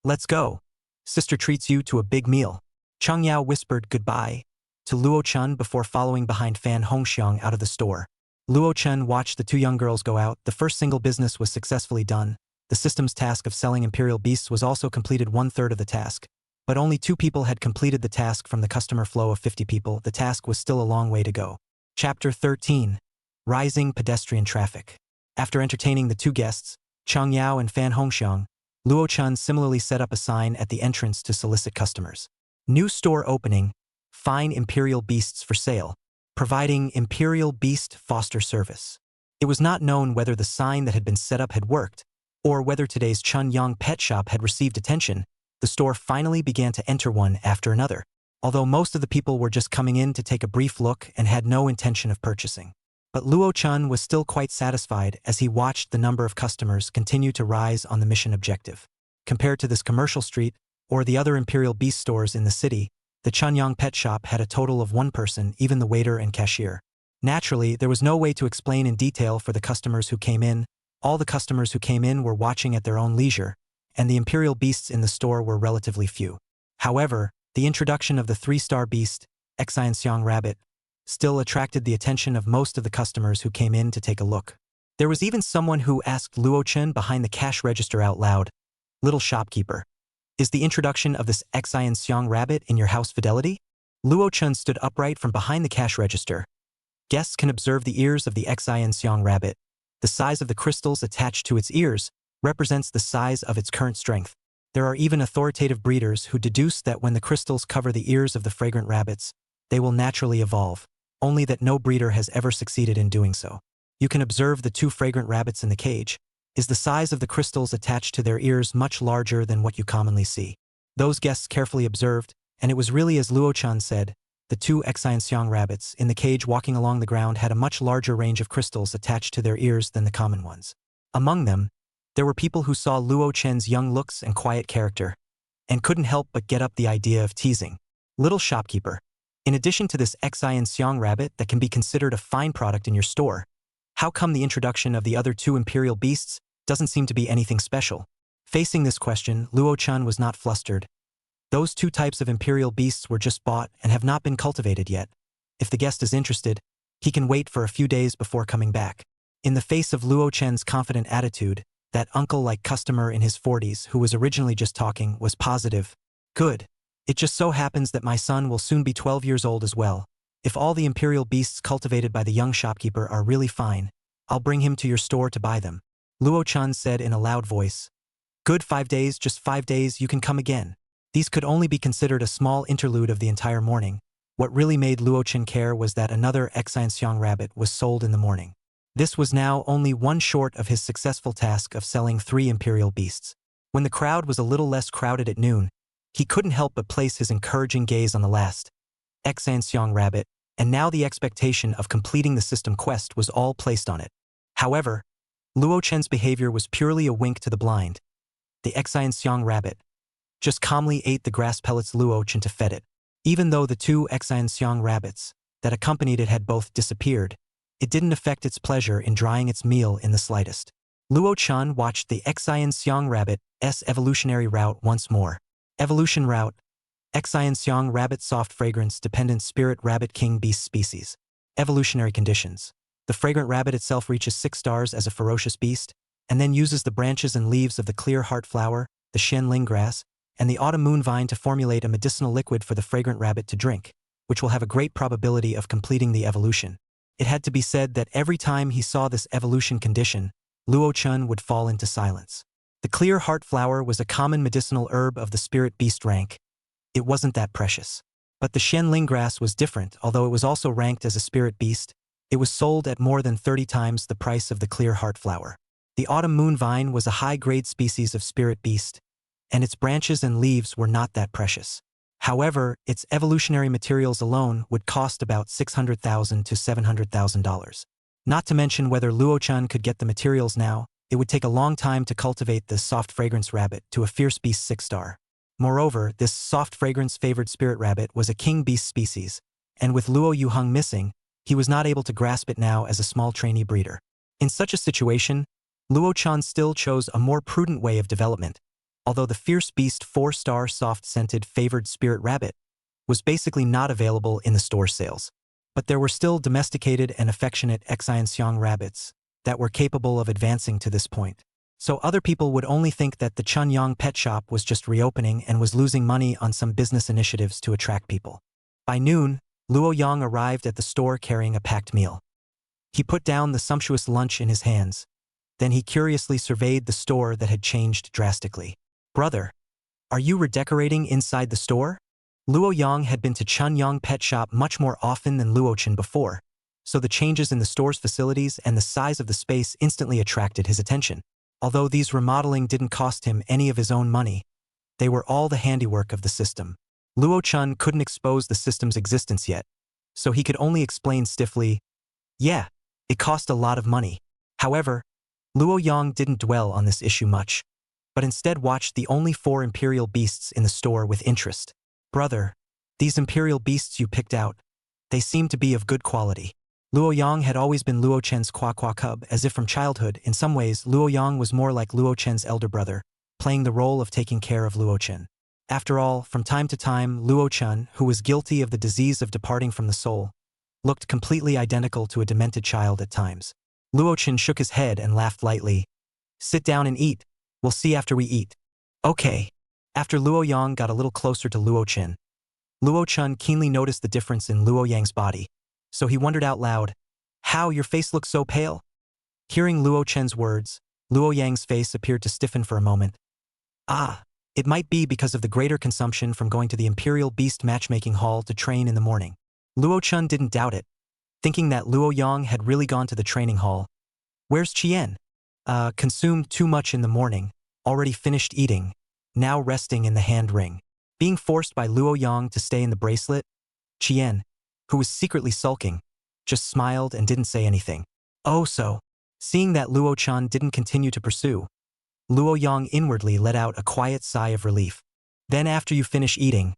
"Let's go. Sister treats you to a big meal." Chang Yao whispered goodbye to Luo Chun before following behind Fan Hongxiang out of the store. Luo Chun watched the two young girls go out. The first single business was successfully done. The system's task of selling imperial beasts was also completed 1/3 of the task. But only 2 people had completed the task from the customer flow of 50 people. The task was still a long way to go. Chapter 13. Rising Pedestrian Traffic. After entertaining the 2 guests, Chang Yao and Fan Hongxiang, Luo Chun similarly set up a sign at the entrance to solicit customers. New store opening, fine imperial beasts for sale, providing imperial beast foster service. It was not known whether the sign that had been set up had worked, or whether today's Chun Yang pet shop had received attention. The store finally began to enter one after another, although most of the people were just coming in to take a brief look and had no intention of purchasing. But Luo Chun was still quite satisfied as he watched the number of customers continue to rise on the mission objective. Compared to this commercial street, or the other imperial beast stores in the city, the Chun Yang pet shop had a total of 1 person, even the waiter and cashier. Naturally, there was no way to explain in detail for the customers who came in. All the customers who came in were watching at their own leisure, and the imperial beasts in the store were relatively few. However, the introduction of the 3-star beast, Xianxiang rabbit, still attracted the attention of most of the customers who came in to take a look. There was even someone who asked Luo Chen behind the cash register out loud, "Little shopkeeper, is the introduction of this Xianxiang rabbit in your house fidelity?" Luo Chen stood upright from behind the cash register. Guests can observe the ears of the Xianxiang rabbit. The size of the crystals attached to its ears represents the size of its current strength. There are even authoritative breeders who deduce that when the crystals cover the ears of the fragrant rabbits, they will naturally evolve, only that no breeder has ever succeeded in doing so. You can observe the 2 fragrant rabbits in the cage. Is the size of the crystals attached to their ears much larger than what you commonly see? Those guests carefully observed, and it was really as Luo Chan said. The 2 Xianxiang rabbits in the cage walking along the ground had a much larger range of crystals attached to their ears than the common ones. Among them, there were people who saw Luo Chen's young looks and quiet character, and couldn't help but get up the idea of teasing. "Little shopkeeper, in addition to this Xianxiang rabbit that can be considered a fine product in your store, how come the introduction of the other 2 imperial beasts doesn't seem to be anything special?" Facing this question, Luo Chun was not flustered. Those 2 types of imperial beasts were just bought and have not been cultivated yet. If the guest is interested, he can wait for a few days before coming back. In the face of Luo Chen's confident attitude, that uncle-like customer in his 40s who was originally just talking was positive. Good. It just so happens that my son will soon be 12 years old as well. If all the imperial beasts cultivated by the young shopkeeper are really fine, I'll bring him to your store to buy them. Luo Chen said in a loud voice. Good, 5 days, just 5 days, you can come again. These could only be considered a small interlude of the entire morning. What really made Luo Chen care was that another Xianxiang rabbit was sold in the morning. This was now only one short of his successful task of selling 3 imperial beasts. When the crowd was a little less crowded at noon, he couldn't help but place his encouraging gaze on the last Xianxiang rabbit, and now the expectation of completing the system quest was all placed on it. However, Luo Chen's behavior was purely a wink to the blind. The Xianxiang rabbit just calmly ate the grass pellets Luo Chen fed it. Even though the 2 Xianxiang rabbits that accompanied it had both disappeared, it didn't affect its pleasure in drying its meal in the slightest. Luo Chen watched the Xianxiang rabbit's evolutionary route once more. Evolution route: Xianxiang rabbit soft fragrance dependent spirit rabbit king beast species. Evolutionary conditions: the fragrant rabbit itself reaches 6 stars as a ferocious beast, and then uses the branches and leaves of the clear heart flower, the Shenling grass, and the autumn moon vine to formulate a medicinal liquid for the fragrant rabbit to drink, which will have a great probability of completing the evolution. It had to be said that every time he saw this evolution condition, Luo Chen would fall into silence. The clear heart flower was a common medicinal herb of the spirit beast rank. It wasn't that precious. But the Shenling grass was different. Although it was also ranked as a spirit beast, it was sold at more than 30 times the price of the clear heart flower. The autumn moon vine was a high-grade species of spirit beast, and its branches and leaves were not that precious. However, its evolutionary materials alone would cost about $600,000 to $700,000. Not to mention whether Luo Chen could get the materials now, it would take a long time to cultivate this soft fragrance rabbit to a fierce beast 6-star. Moreover, this soft fragrance-favored spirit rabbit was a king beast species, and with Luo Yuheng missing, he was not able to grasp it now as a small trainee breeder. In such a situation, Luo Chen still chose a more prudent way of development. Although the fierce beast 4-star soft-scented favored spirit rabbit was basically not available in the store sales. But there were still domesticated and affectionate Xianxiang rabbits that were capable of advancing to this point. So other people would only think that the Chunyang pet shop was just reopening and was losing money on some business initiatives to attract people. By noon, Luo Yang arrived at the store carrying a packed meal. He put down the sumptuous lunch in his hands. Then he curiously surveyed the store that had changed drastically. Brother, are you redecorating inside the store? Luo Yang had been to Chunyang pet shop much more often than Luo Chen before, so the changes in the store's facilities and the size of the space instantly attracted his attention. Although these remodeling didn't cost him any of his own money, they were all the handiwork of the system. Luo Chen couldn't expose the system's existence yet, so he could only explain stiffly, yeah, it cost a lot of money. However, Luo Yang didn't dwell on this issue much, but instead watched the only 4 imperial beasts in the store with interest. Brother, these imperial beasts you picked out, they seem to be of good quality. Luo Yang had always been Luo Chen's Kwa cub, as if from childhood. In some ways, Luo Yang was more like Luo Chen's elder brother, playing the role of taking care of Luo Chen. After all, from time to time, Luo Chen, who was guilty of the disease of departing from the soul, looked completely identical to a demented child at times. Luo Chen shook his head and laughed lightly. Sit down and eat. We'll see after we eat. Okay. After Luo Yang got a little closer to Luo Chen, Luo Chen keenly noticed the difference in Luo Yang's body, so he wondered out loud, how your face looks so pale? Hearing Luo Chen's words, Luo Yang's face appeared to stiffen for a moment. Ah, it might be because of the greater consumption from going to the Imperial Beast Matchmaking Hall to train in the morning. Luo Chen didn't doubt it, thinking that Luo Yang had really gone to the training hall. Where's Qian? Consumed too much in the morning, already finished eating, now resting in the hand ring. Being forced by Luo Yang to stay in the bracelet, Qian, who was secretly sulking, just smiled and didn't say anything. Oh so, seeing that Luo Chen didn't continue to pursue, Luo Yang inwardly let out a quiet sigh of relief. Then after you finish eating,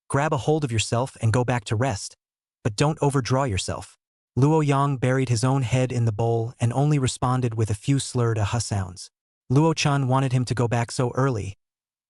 grab a hold of yourself and go back to rest, but don't overdraw yourself. Luo Yang buried his own head in the bowl and only responded with a few slurred aha sounds. Luo Chen wanted him to go back so early.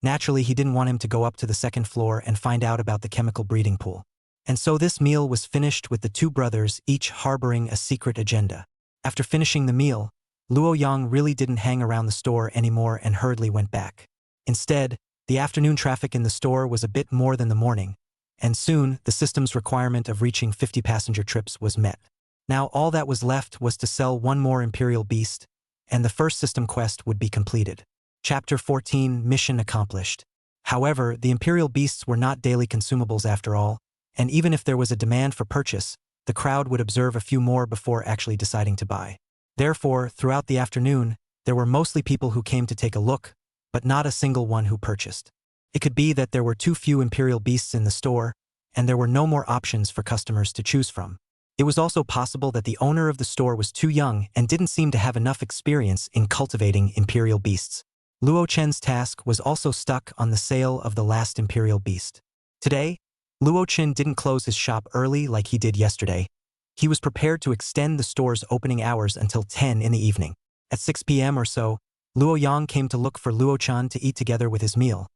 Naturally, he didn't want him to go up to the second floor and find out about the chemical breeding pool. And so this meal was finished with the two brothers each harboring a secret agenda. After finishing the meal, Luo Yang really didn't hang around the store anymore and hurriedly went back. Instead, the afternoon traffic in the store was a bit more than the morning, and soon the system's requirement of reaching 50 passenger trips was met. Now all that was left was to sell one more Imperial Beast, and the first system quest would be completed. Chapter 14, Mission Accomplished. However, the Imperial Beasts were not daily consumables after all, and even if there was a demand for purchase, the crowd would observe a few more before actually deciding to buy. Therefore, throughout the afternoon, there were mostly people who came to take a look, but not a single one who purchased. It could be that there were too few Imperial Beasts in the store, and there were no more options for customers to choose from. It was also possible that the owner of the store was too young and didn't seem to have enough experience in cultivating Imperial Beasts. Luo Chen's task was also stuck on the sale of the last Imperial Beast. Today, Luo Chen didn't close his shop early like he did yesterday. He was prepared to extend the store's opening hours until 10 in the evening. At 6 p.m. or so, Luo Yang came to look for Luo Chen to eat together with his meal.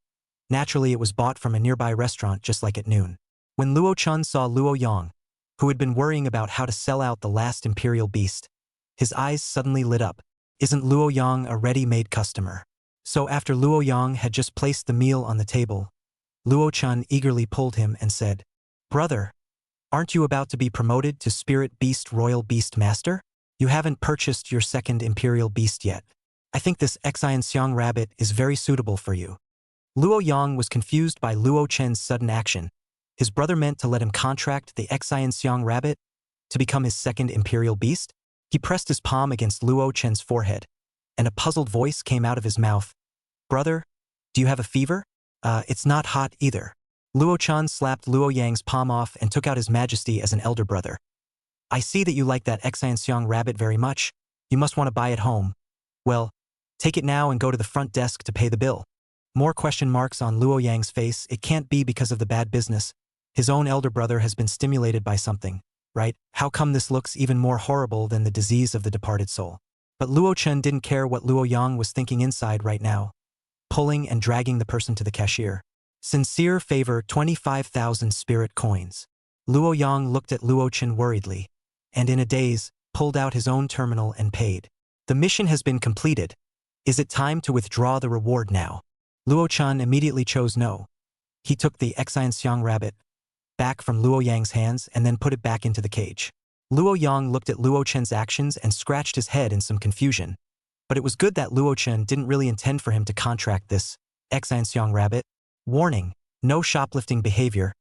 Naturally, it was bought from a nearby restaurant just like at noon. When Luo Chen saw Luo Yang, who had been worrying about how to sell out the last Imperial Beast, his eyes suddenly lit up. Isn't Luo Yang a ready-made customer? So after Luo Yang had just placed the meal on the table, Luo Chen eagerly pulled him and said, "Brother, aren't you about to be promoted to Spirit Beast Royal Beastmaster? You haven't purchased your second Imperial Beast yet. I think this Xianxiang rabbit is very suitable for you." Luo Yang was confused by Luo Chen's sudden action. His brother meant to let him contract the Xianxiang rabbit to become his second Imperial Beast? He pressed his palm against Luo Chen's forehead, and a puzzled voice came out of his mouth. "Brother, do you have a fever? It's not hot either." Luo Chen slapped Luo Yang's palm off and took out his majesty as an elder brother. "I see that you like that Xianxiang rabbit very much. You must want to buy it home. Well, take it now and go to the front desk to pay the bill." More question marks on Luo Yang's face. It can't be because of the bad business. His own elder brother has been stimulated by something, right? How come this looks even more horrible than the disease of the departed soul? But Luo Chen didn't care what Luo Yang was thinking inside right now, pulling and dragging the person to the cashier. "Sincere favor 25,000 spirit coins." Luo Yang looked at Luo Chen worriedly, and in a daze, pulled out his own terminal and paid. "The mission has been completed. Is it time to withdraw the reward now?" Luo Chen immediately chose no. He took the Xianxiang rabbit back from Luo Yang's hands and then put it back into the cage. Luo Yang looked at Luo Chen's actions and scratched his head in some confusion. But it was good that Luo Chen didn't really intend for him to contract this Xianxiang rabbit. Warning: no shoplifting behavior.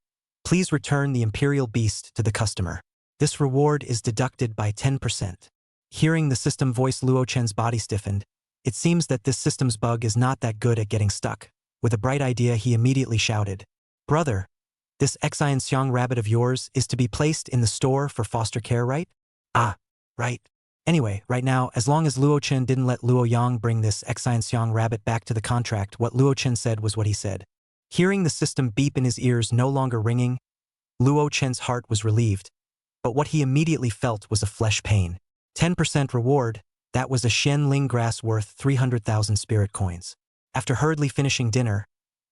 Please return the Imperial Beast to the customer. This reward is deducted by 10%. Hearing the system voice, Luo Chen's body stiffened. It seems that this system's bug is not that good at getting stuck. With a bright idea, he immediately shouted, "Brother, this Xianxiang rabbit of yours is to be placed in the store for foster care, right?" "Ah, right. Anyway, right now, as long as Luo Chen didn't let Luo Yang bring this Xianxiang rabbit back to the contract, what Luo Chen said was what he said. Hearing the system beep in his ears no longer ringing, Luo Chen's heart was relieved, but what he immediately felt was a flesh pain. 10% reward, that was a Xianling grass worth 300,000 spirit coins. After hurriedly finishing dinner,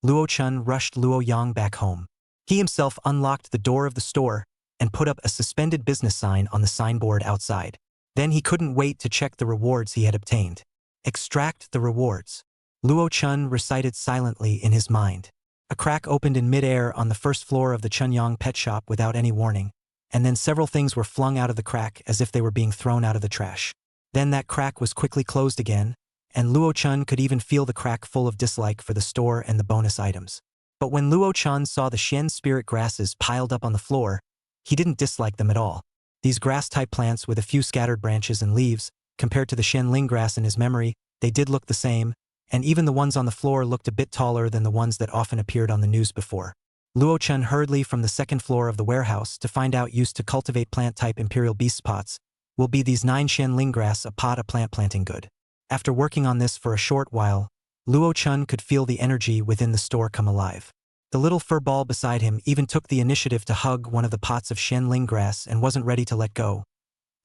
Luo Chen rushed Luo Yang back home. He himself unlocked the door of the store and put up a suspended business sign on the signboard outside. Then he couldn't wait to check the rewards he had obtained. Extract the rewards. Luo Chen recited silently in his mind. A crack opened in mid-air on the first floor of the Chunyang pet shop without any warning, and then several things were flung out of the crack as if they were being thrown out of the trash. Then that crack was quickly closed again, and Luo Chen could even feel the crack full of dislike for the store and the bonus items. But when Luo Chen saw the Xian spirit grasses piled up on the floor, he didn't dislike them at all. These grass-type plants with a few scattered branches and leaves, compared to the Xianling grass in his memory, they did look the same, and even the ones on the floor looked a bit taller than the ones that often appeared on the news before. Luo Chen hurriedly from the second floor of the warehouse to find out used to cultivate plant-type Imperial Beast pots. Will be these 9 Xianling grass a pot a plant planting good. After working on this for a short while, Luo Chen could feel the energy within the store come alive. The little fur ball beside him even took the initiative to hug one of the pots of Xianling grass and wasn't ready to let go.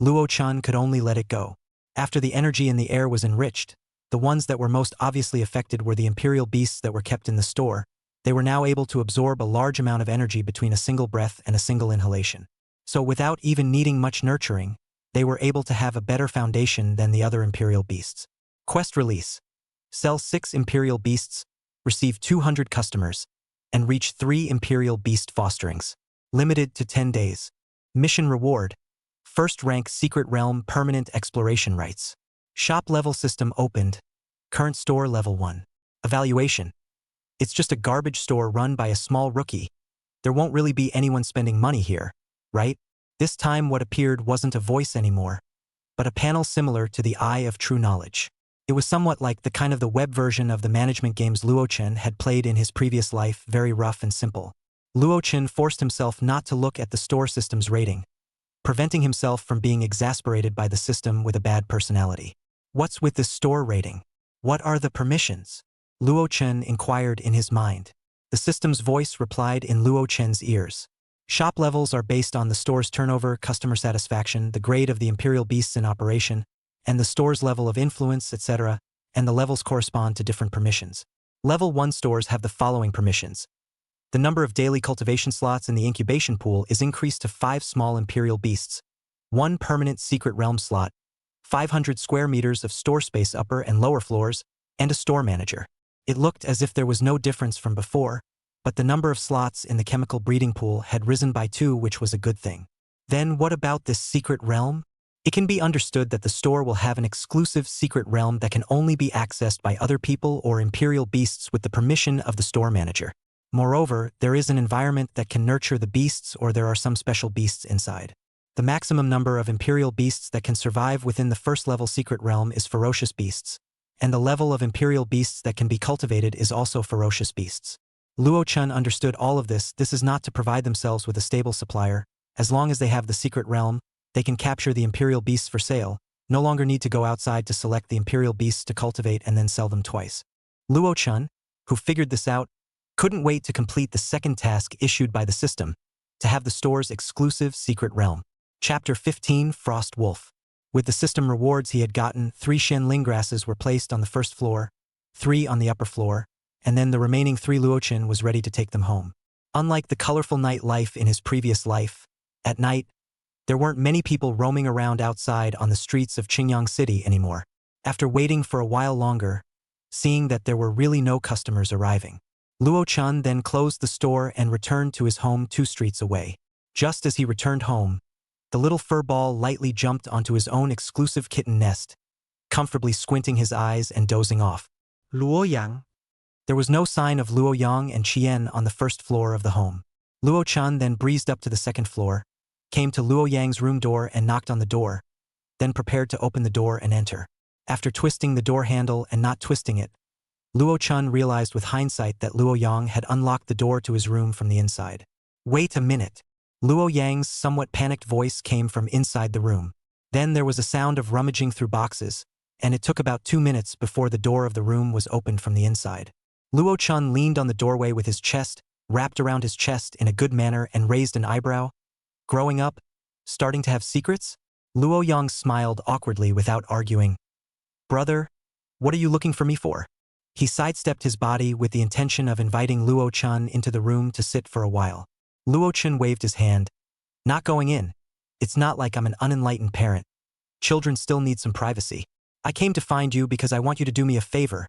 Luo Chen could only let it go. After the energy in the air was enriched, the ones that were most obviously affected were the Imperial Beasts that were kept in the store. They were now able to absorb a large amount of energy between a single breath and a single inhalation. So without even needing much nurturing, they were able to have a better foundation than the other Imperial Beasts. Quest release. Sell 6 Imperial Beasts, receive 200 customers, and reach 3 Imperial Beast fosterings. Limited to 10 days. Mission reward. First rank Secret Realm permanent exploration rights. Shop level system opened. Current store level 1. Evaluation. It's just a garbage store run by a small rookie. There won't really be anyone spending money here, right? This time what appeared wasn't a voice anymore, but a panel similar to the Eye of True Knowledge. It was somewhat like the kind of the web version of the management games Luo Chen had played in his previous life, very rough and simple. Luo Chen forced himself not to look at the store system's rating, preventing himself from being exasperated by the system with a bad personality. What's with this store rating? What are the permissions? Luo Chen inquired in his mind. The system's voice replied in Luo Chen's ears. Shop levels are based on the store's turnover, customer satisfaction, the grade of the Imperial Beasts in operation, and the store's level of influence, etc., and the levels correspond to different permissions. Level 1 stores have the following permissions. The number of daily cultivation slots in the incubation pool is increased to 5 small Imperial Beasts, 1 permanent Secret Realm slot, 500 square meters of store space upper and lower floors, and a store manager. It looked as if there was no difference from before, but the number of slots in the chemical breeding pool had risen by 2, which was a good thing. Then what about this secret realm? It can be understood that the store will have an exclusive secret realm that can only be accessed by other people or Imperial Beasts with the permission of the store manager. Moreover, there is an environment that can nurture the beasts, or there are some special beasts inside. The maximum number of Imperial Beasts that can survive within the first level secret realm is ferocious beasts, and the level of Imperial Beasts that can be cultivated is also ferocious beasts. Luo Chen understood all of this. This is not to provide themselves with a stable supplier. As long as they have the secret realm, they can capture the Imperial Beasts for sale, no longer need to go outside to select the Imperial Beasts to cultivate and then sell them twice. Luo Chen, who figured this out, couldn't wait to complete the second task issued by the system, to have the store's exclusive secret realm. Chapter 15, Frost Wolf. With the system rewards he had gotten, 3 Shenling grasses were placed on the first floor, 3 on the upper floor, and then the remaining 3 Luo Chen was ready to take them home. Unlike the colorful night life in his previous life, at night, there weren't many people roaming around outside on the streets of Qingyang City anymore. After waiting for a while longer, seeing that there were really no customers arriving, Luo Chen then closed the store and returned to his home 2 streets away. Just as he returned home, the little fur ball lightly jumped onto his own exclusive kitten nest, comfortably squinting his eyes and dozing off. Luo Yang. There was no sign of Luo Yang and Qian on the first floor of the home. Luo Chen then breezed up to the second floor, came to Luo Yang's room door and knocked on the door, then prepared to open the door and enter. After twisting the door handle and not twisting it, Luo Chen realized with hindsight that Luo Yang had unlocked the door to his room from the inside. Wait a minute. Luo Yang's somewhat panicked voice came from inside the room. Then there was a sound of rummaging through boxes, and it took about 2 minutes before the door of the room was opened from the inside. Luo Chen leaned on the doorway with his chest wrapped around his chest in a good manner and raised an eyebrow. Growing up? Starting to have secrets? Luo Yang smiled awkwardly without arguing. Brother, what are you looking for me for? He sidestepped his body with the intention of inviting Luo Chen into the room to sit for a while. Luo Chen waved his hand. Not going in. It's not like I'm an unenlightened parent. Children still need some privacy. I came to find you because I want you to do me a favor.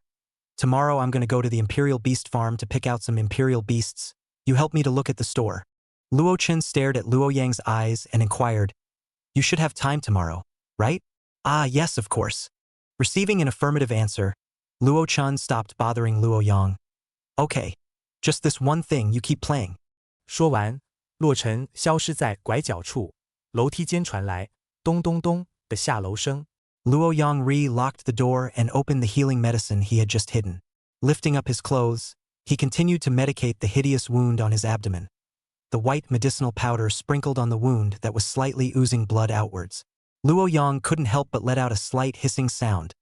Tomorrow I'm going to go to the Imperial Beast Farm to pick out some Imperial Beasts. You help me to look at the store. Luo Chen stared at Luo Yang's eyes and inquired, You should have time tomorrow, right? Ah, yes, of course. Receiving an affirmative answer, Luo Chen stopped bothering Luo Yang. Okay. Just this one thing you keep playing. 说完，洛尘消失在拐角处，楼梯间传来咚咚咚的下楼声。Luo Yang re-locked the door and opened the healing medicine he had just hidden. Lifting up his clothes, he continued to medicate the hideous wound on his abdomen. The white medicinal powder sprinkled on the wound that was slightly oozing blood outwards. Luo Yang couldn't help but let out a slight hissing sound,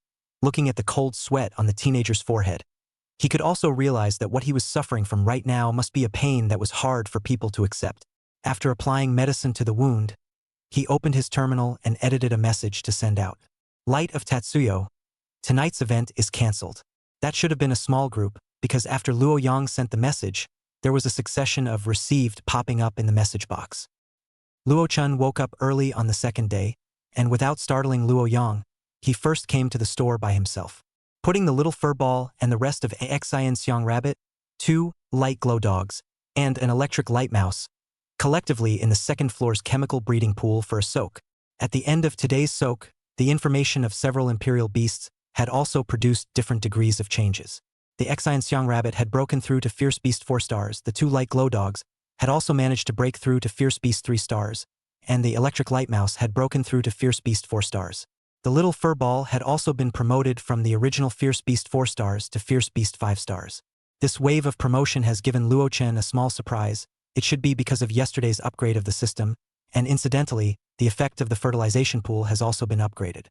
looking at the cold sweat on the teenager's forehead. He could also realize that what he was suffering from right now must be a pain that was hard for people to accept. After applying medicine to the wound, he opened his terminal and edited a message to send out. Light of Tatsuyo, tonight's event is cancelled. That should have been a small group, because after Luo Yang sent the message, there was a succession of received popping up in the message box. Luo Chun woke up early on the second day, and without startling Luo Yang, he first came to the store by himself. Putting the little fur ball and the rest of Xian Xiang rabbit, 2 light glow dogs, and an electric light mouse, collectively in the second floor's chemical breeding pool for a soak. At the end of today's soak, the information of several imperial beasts had also produced different degrees of changes. The Xian Xiang rabbit had broken through to Fierce Beast 4 stars, the 2 light glow dogs had also managed to break through to Fierce Beast 3 stars, and the electric light mouse had broken through to Fierce Beast 4 stars. The little fur ball had also been promoted from the original Fierce Beast 4 stars to Fierce Beast 5 stars. This wave of promotion has given Luo Chen a small surprise. It should be because of yesterday's upgrade of the system, and incidentally, the effect of the fertilization pool has also been upgraded.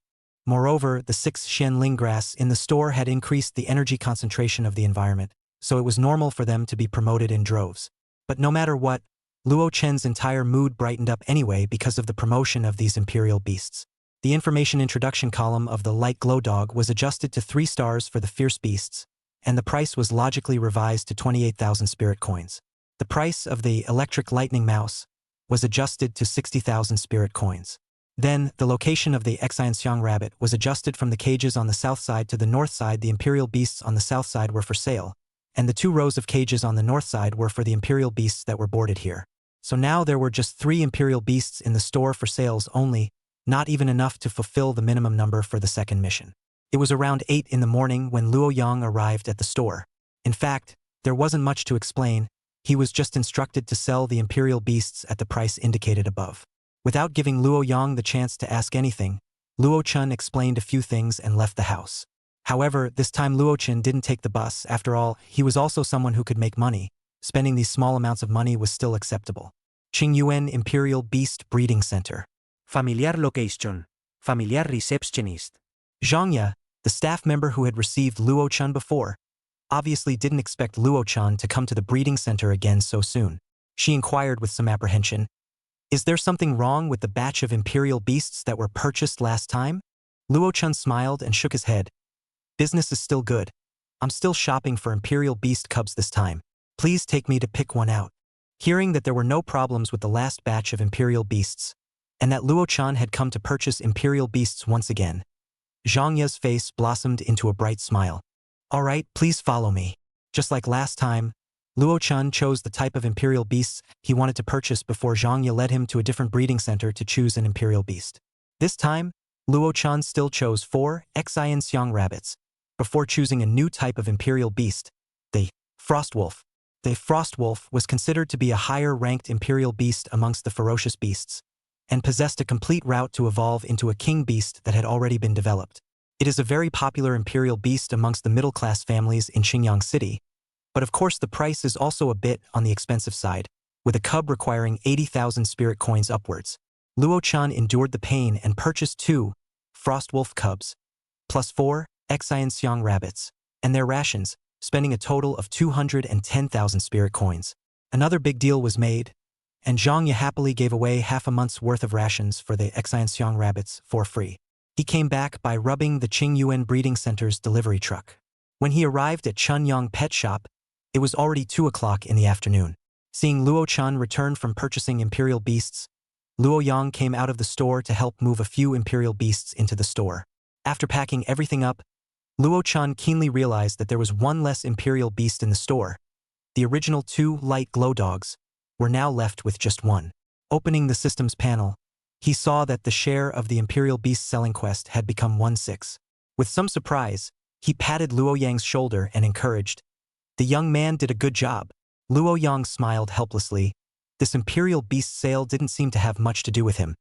Moreover, the 6 Shenling grass in the store had increased the energy concentration of the environment, so it was normal for them to be promoted in droves. But no matter what, Luo Chen's entire mood brightened up anyway because of the promotion of these imperial beasts. The information introduction column of the light glow dog was adjusted to 3 stars for the fierce beasts, and the price was logically revised to 28,000 spirit coins. The price of the electric lightning mouse was adjusted to 60,000 spirit coins. Then, the location of the Xian Xiang rabbit was adjusted from the cages on the south side to the north side. The imperial beasts on the south side were for sale, and the 2 rows of cages on the north side were for the imperial beasts that were boarded here. So now there were just 3 imperial beasts in the store for sales only, not even enough to fulfill the minimum number for the second mission. It was around 8 in the morning when Luo Yang arrived at the store. In fact, there wasn't much to explain. He was just instructed to sell the imperial beasts at the price indicated above. Without giving Luo Yang the chance to ask anything, Luo Chun explained a few things and left the house. However, this time Luo Chun didn't take the bus. After all, he was also someone who could make money. Spending these small amounts of money was still acceptable. Ching Yuan Imperial Beast Breeding Center. Familiar location. Familiar receptionist. Zhang Ye, the staff member who had received Luo Chun before, obviously didn't expect Luo Chun to come to the breeding center again so soon. She inquired with some apprehension, "Is there something wrong with the batch of imperial beasts that were purchased last time?" Luo Chun smiled and shook his head. "Business is still good. I'm still shopping for imperial beast cubs this time. Please take me to pick one out." Hearing that there were no problems with the last batch of imperial beasts, and that Luo Chun had come to purchase imperial beasts once again, Zhang Ye's face blossomed into a bright smile. "All right, please follow me." Just like last time, Luo Chun chose the type of imperial beasts he wanted to purchase before Zhang Ye led him to a different breeding center to choose an imperial beast. This time, Luo Chun still chose 4 Xian Xiang rabbits, before choosing a new type of imperial beast, the Frostwolf. The Frostwolf was considered to be a higher-ranked imperial beast amongst the ferocious beasts, and possessed a complete route to evolve into a king beast that had already been developed. It is a very popular imperial beast amongst the middle-class families in Xingyang City, but of course the price is also a bit on the expensive side, with a cub requiring 80,000 spirit coins upwards. Luo Chun endured the pain and purchased 2 Frostwolf cubs, plus 4 Xian Xiang rabbits, and their rations, spending a total of 210,000 spirit coins. Another big deal was made, and Zhang Ye happily gave away half a month's worth of rations for the Xian Xiang rabbits for free. He came back by rubbing the Ching Yuan Breeding Center's delivery truck. When he arrived at Chunyang Pet Shop, it was already 2 o'clock in the afternoon. Seeing Luo Chun return from purchasing imperial beasts, Luo Yang came out of the store to help move a few imperial beasts into the store. After packing everything up, Luo Chun keenly realized that there was one less imperial beast in the store. The original 2 light glow dogs were now left with just 1. Opening the system's panel, he saw that the share of the imperial beast selling quest had become 1/6. With some surprise, he patted Luo Yang's shoulder and encouraged, "The young man did a good job." Luo Yang smiled helplessly. This imperial beast sale didn't seem to have much to do with him.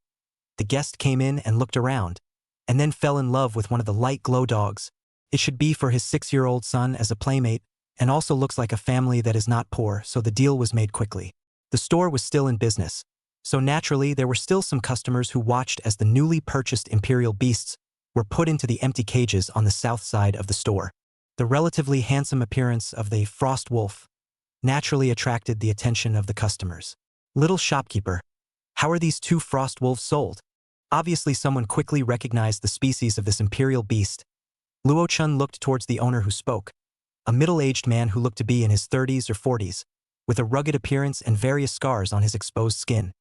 The guest came in and looked around, and then fell in love with one of the light glow dogs. It should be for his 6-year-old son as a playmate, and also looks like a family that is not poor, so the deal was made quickly. The store was still in business, so naturally there were still some customers who watched as the newly purchased imperial beasts were put into the empty cages on the south side of the store. The relatively handsome appearance of the Frost Wolf naturally attracted the attention of the customers. "Little shopkeeper, how are these 2 Frost Wolves sold?" Obviously someone quickly recognized the species of this imperial beast. Luo Chun looked towards the owner who spoke. a middle-aged man who looked to be in his 30s or 40s, with a rugged appearance and various scars on his exposed skin.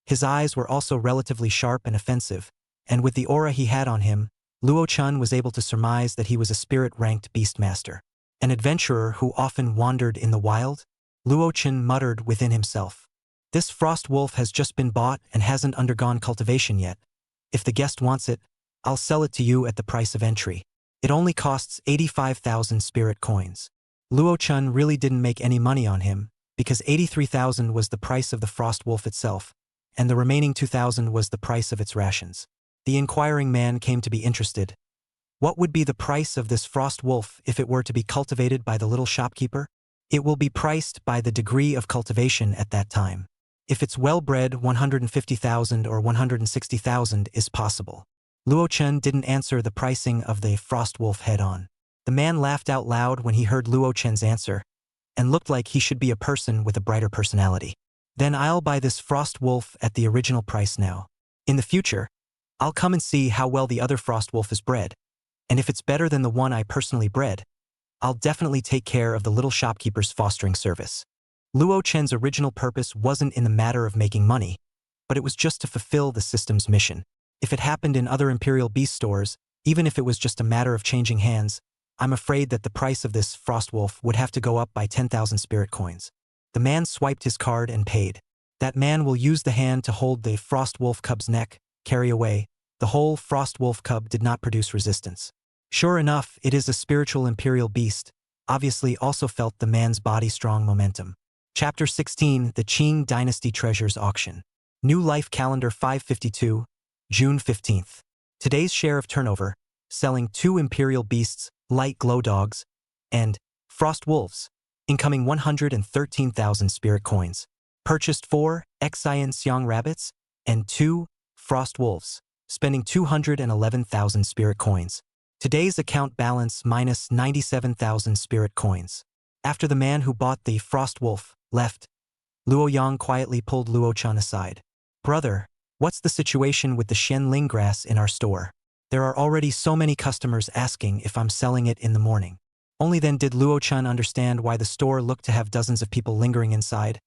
His eyes were also relatively sharp and offensive, and with the aura he had on him, Luo Chun was able to surmise that he was a spirit-ranked beastmaster. An adventurer who often wandered in the wild? Luo Chun muttered within himself. This frost wolf has just been bought and hasn't undergone cultivation yet. If the guest wants it, I'll sell it to you at the price of entry. It only costs 85,000 spirit coins. Luo Chun really didn't make any money on him, because 83,000 was the price of the frost wolf itself, and the remaining 2,000 was the price of its rations. The inquiring man came to be interested. What would be the price of this frost wolf if it were to be cultivated by the little shopkeeper? It will be priced by the degree of cultivation at that time. If it's well-bred, 150,000 or 160,000 is possible. Luo Chun didn't answer the pricing of the frost wolf head-on. The man laughed out loud when he heard Luo Chun's answer, and looked like he should be a person with a brighter personality. Then I'll buy this frost wolf at the original price now. In the future, I'll come and see how well the other frost wolf is bred, and if it's better than the one I personally bred, I'll definitely take care of the little shopkeeper's fostering service. Luo Chen's original purpose wasn't in the matter of making money, but it was just to fulfill the system's mission. If it happened in other Imperial Beast stores, even if it was just a matter of changing hands, I'm afraid that the price of this frost wolf would have to go up by 10,000 spirit coins. The man swiped his card and paid. That man will use the hand to hold the frost wolf cub's neck, carry away. The whole frost wolf cub did not produce resistance. Sure enough, it is a spiritual Imperial Beast, obviously also felt the man's body strong momentum. Chapter 16, The Ching Dynasty Treasures Auction. New Life Calendar 552, June 15th. Today's share of turnover, selling 2 Imperial Beasts, Light Glow Dogs, and Frost Wolves, incoming 113,000 spirit coins. Purchased 4 Xian Xiang Rabbits and 2 Frost Wolves, spending 211,000 spirit coins. Today's account balance minus 97,000 spirit coins. After the man who bought the Frost Wolf left, Luo Yang quietly pulled Luo Chun aside. Brother, what's the situation with the Xianling grass in our store? There are already so many customers asking if I'm selling it in the morning. Only then did Luo Chun understand why the store looked to have dozens of people lingering inside,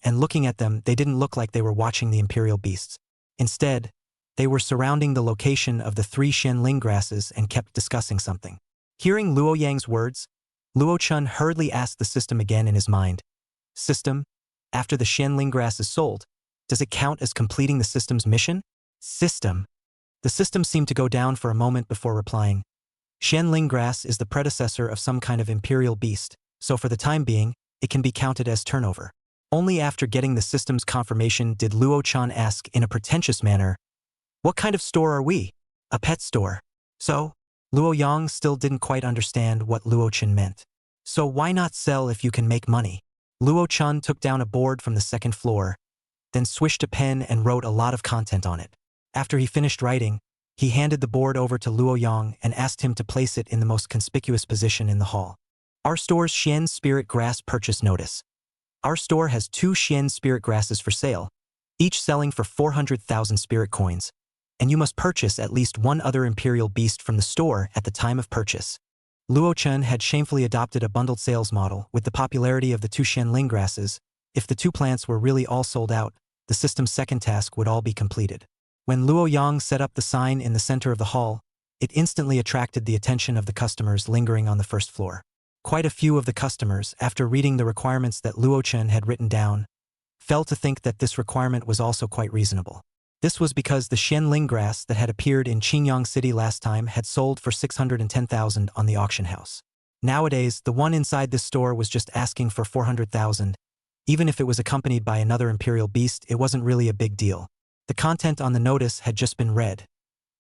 and looking at them, they didn't look like they were watching the Imperial Beasts. Instead, they were surrounding the location of the 3 Xianling grasses and kept discussing something. Hearing Luo Yang's words, Luo Chun hurriedly asked the system again in his mind. System, after the Xianling grass is sold, does it count as completing the system's mission? System. The system seemed to go down for a moment before replying. Xianling grass is the predecessor of some kind of Imperial Beast, so for the time being, it can be counted as turnover. Only after getting the system's confirmation did Luo Chun ask in a pretentious manner, "What kind of store are we?" "A pet store." So, Luo Yang still didn't quite understand what Luo Chun meant. "So why not sell if you can make money?" Luo Chun took down a board from the second floor, then swished a pen and wrote a lot of content on it. After he finished writing, he handed the board over to Luo Yang and asked him to place it in the most conspicuous position in the hall. Our store's Xian Spirit Grass Purchase Notice. Our store has 2 Xian Spirit Grasses for sale, each selling for 400,000 spirit coins, and you must purchase at least 1 other Imperial Beast from the store at the time of purchase. Luo Chun had shamefully adopted a bundled sales model with the popularity of the 2 Xianling grasses. If the 2 plants were really all sold out, the system's second task would all be completed. When Luo Yang set up the sign in the center of the hall, it instantly attracted the attention of the customers lingering on the first floor. Quite a few of the customers, after reading the requirements that Luo Chun had written down, fell to think that this requirement was also quite reasonable. This was because the Xianling grass that had appeared in Qingyang City last time had sold for 610,000 on the auction house. Nowadays, the one inside this store was just asking for 400,000. Even if it was accompanied by another Imperial Beast, it wasn't really a big deal. The content on the notice had just been read,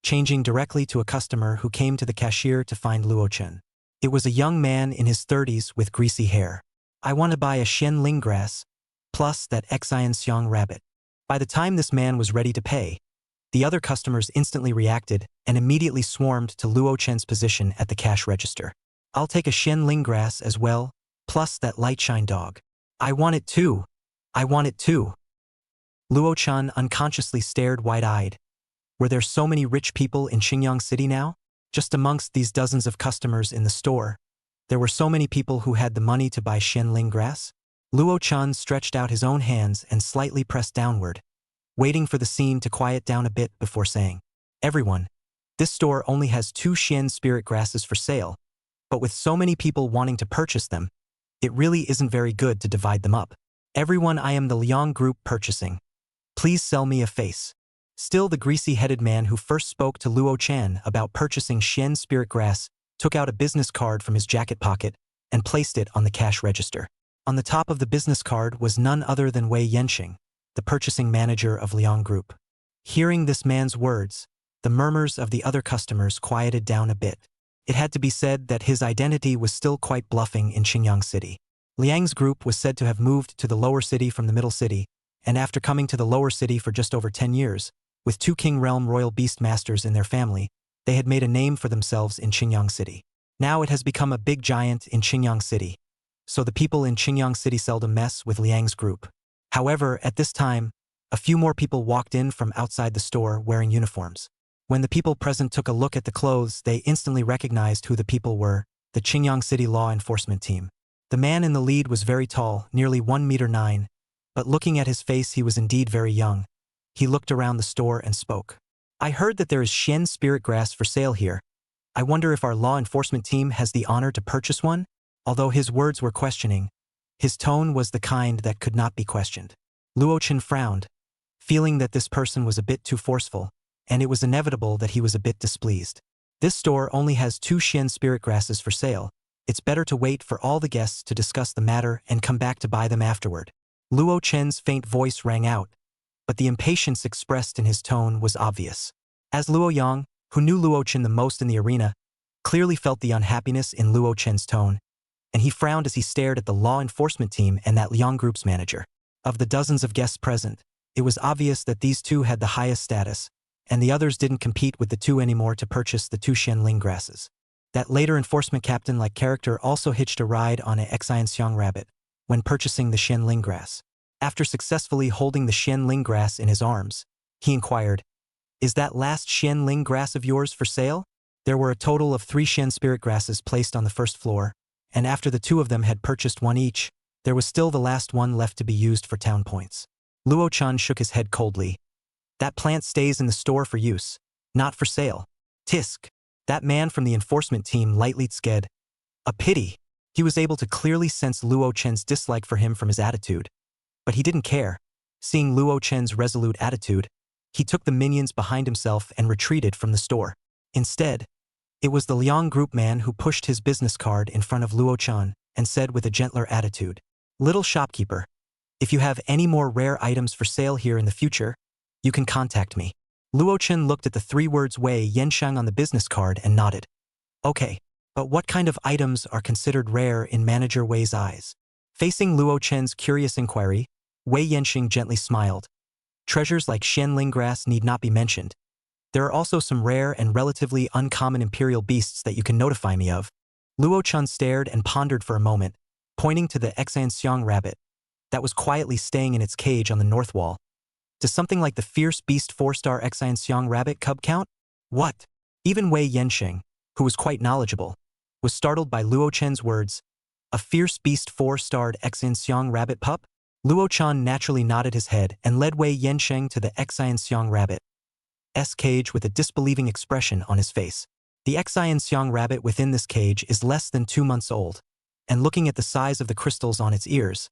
changing directly to a customer who came to the cashier to find Luo Chun. It was a young man in his 30s with greasy hair. "I want to buy a Xianling grass, plus that Xian Xiang rabbit." By the time this man was ready to pay, the other customers instantly reacted and immediately swarmed to Luo Chen's position at the cash register. "I'll take a Xianling grass as well, plus that Lightshine dog. I want it too. I want it too." Luo Chun unconsciously stared wide-eyed. Were there so many rich people in Qingyang City now? Just amongst these dozens of customers in the store, There were so many people who had the money to buy Xianling grass. Luo Chun stretched out his own hands and slightly pressed downward, waiting for the scene to quiet down a bit before saying, "Everyone, this store only has 2 Xian spirit grasses for sale, but with so many people wanting to purchase them, it really isn't very good to divide them up. Everyone, I am the Liang group purchasing. Please sell me a face." Still, the greasy-headed man who first spoke to Luo Chan about purchasing Xian spirit grass took out a business card from his jacket pocket and placed it on the cash register. On the top of the business card was none other than Wei Yenxing, the purchasing manager of Liang Group. Hearing this man's words, the murmurs of the other customers quieted down a bit. It had to be said that his identity was still quite bluffing in Qingyang City. Liang's group was said to have moved to the lower city from the middle city, and after coming to the lower city for just over 10 years, with 2 King Realm Royal Beastmasters in their family, they had made a name for themselves in Qingyang City. Now it has become a big giant in Qingyang City, so the people in Qingyang City seldom mess with Liang's group. However, at this time, a few more people walked in from outside the store wearing uniforms. When the people present took a look at the clothes, they instantly recognized who the people were: the Qingyang City Law Enforcement Team. The man in the lead was very tall, nearly 1.9 meters, but looking at his face he was indeed very young. He looked around the store and spoke. "I heard that there is Xian spirit grass for sale here. I wonder if our law enforcement team has the honor to purchase one?" Although his words were questioning, his tone was the kind that could not be questioned. Luo Chen frowned, feeling that this person was a bit too forceful, and it was inevitable that he was a bit displeased. This store only has 2 Xian spirit grasses for sale. It's better to wait for all the guests to discuss the matter and come back to buy them afterward. Luo Chen's faint voice rang out, but the impatience expressed in his tone was obvious. As Luo Yang, who knew Luo Chen the most in the arena, clearly felt the unhappiness in Luo Chen's tone, and he frowned as he stared at the law enforcement team and that Liang Group's manager. Of the dozens of guests present, it was obvious that these 2 had the highest status, and the others didn't compete with the 2 anymore to purchase the 2 Xianling grasses. That later enforcement captain-like character also hitched a ride on a Xianxiang rabbit when purchasing the Xianling grass. After successfully holding the Xianling grass in his arms, he inquired, "Is that last Xianling grass of yours for sale?" There were a total of 3 Xian spirit grasses placed on the first floor, and after the 2 of them had purchased 1 each, there was still the last one left to be used for town points. Luo Chan shook his head coldly. "That plant stays in the store for use, not for sale." Tisk. That man from the enforcement team lightly sked. A pity. He was able to clearly sense Luo Chen's dislike for him from his attitude. But he didn't care. Seeing Luo Chen's resolute attitude, he took the minions behind himself and retreated from the store. Instead, it was the Liang Group man who pushed his business card in front of Luo Chen and said with a gentler attitude, "Little shopkeeper, if you have any more rare items for sale here in the future, you can contact me." Luo Chen looked at the 3 words Wei Yenshang on the business card and nodded. "Okay, but what kind of items are considered rare in Manager Wei's eyes?" Facing Luo Chen's curious inquiry, Wei Yenshing gently smiled. "Treasures like Xianling grass need not be mentioned. There are also some rare and relatively uncommon imperial beasts that you can notify me of." Luo Chen stared and pondered for a moment, pointing to the Xianxiang rabbit that was quietly staying in its cage on the north wall. "Does something like the fierce beast 4-star Xianxiang rabbit cub count?" "What?" Even Wei Yensheng, who was quite knowledgeable, was startled by Luo Chen's words. "A fierce beast 4-starred Xianxiang rabbit pup?" Luo Chen naturally nodded his head and led Wei Yensheng to the Xianxiang rabbit's cage with a disbelieving expression on his face. The Xianxiang rabbit within this cage is less than 2 months old, and looking at the size of the crystals on its ears,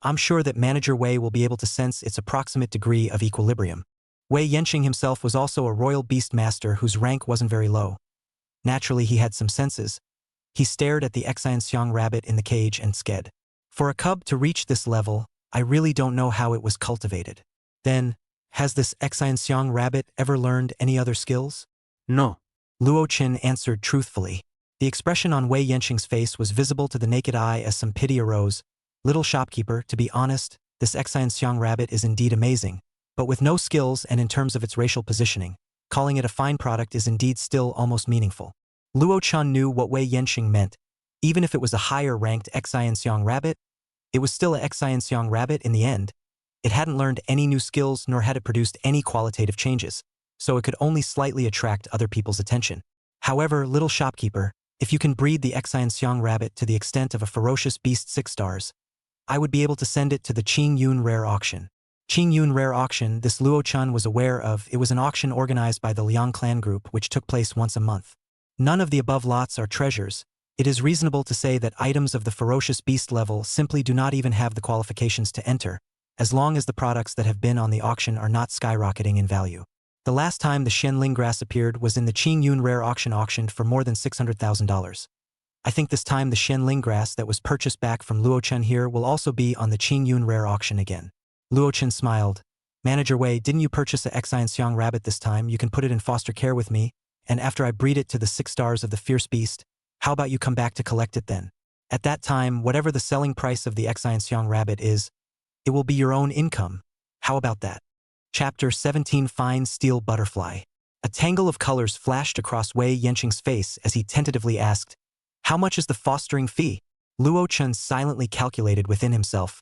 I'm sure that Manager Wei will be able to sense its approximate degree of equilibrium. Wei Yenshing himself was also a royal beastmaster whose rank wasn't very low. Naturally, he had some senses. He stared at the Xianxiang rabbit in the cage and sked. "For a cub to reach this level, I really don't know how it was cultivated." "Then, has this Xianxiang rabbit ever learned any other skills?" No. Luo Chen answered truthfully. The expression on Wei Yenshing's face was visible to the naked eye as some pity arose. "Little shopkeeper, to be honest, this Xianxiang rabbit is indeed amazing, but with no skills and in terms of its racial positioning, calling it a fine product is indeed still almost meaningful." Luo Chen knew what Wei Yenshing meant. Even if it was a higher-ranked Xianxiang rabbit, it was still a Xianxiang rabbit in the end. It hadn't learned any new skills nor had it produced any qualitative changes, so it could only slightly attract other people's attention. "However, little shopkeeper, If you can breed the Xianxiang rabbit to the extent of a ferocious beast 6 stars, I would be able to send it to the Ching Yun rare auction. Ching Yun rare auction, this Luo Chun was aware of. It was an auction organized by the Liang clan group which took place once a month. None of the above lots are treasures. It is reasonable to say that items of the ferocious beast level simply do not even have the qualifications to enter, as long as the products that have been on the auction are not skyrocketing in value. The last time the Xianling grass appeared was in the Ching Yun rare auction auctioned for more than $600,000. I think this time the Xianling grass that was purchased back from Luo Chun here will also be on the Ching Yun rare auction again. Luo Chun smiled. Manager Wei, didn't you purchase a Xianxiang rabbit this time? You can put it in foster care with me, and after I breed it to the 6 stars of the fierce beast, how about you come back to collect it then? At that time, whatever the selling price of the Xianxiang rabbit is, it will be your own income. How about that? Chapter 17 Fine Steel Butterfly. A tangle of colors flashed across Wei Yanqing's face as he tentatively asked, "How much is the fostering fee?" Luo Chun silently calculated within himself.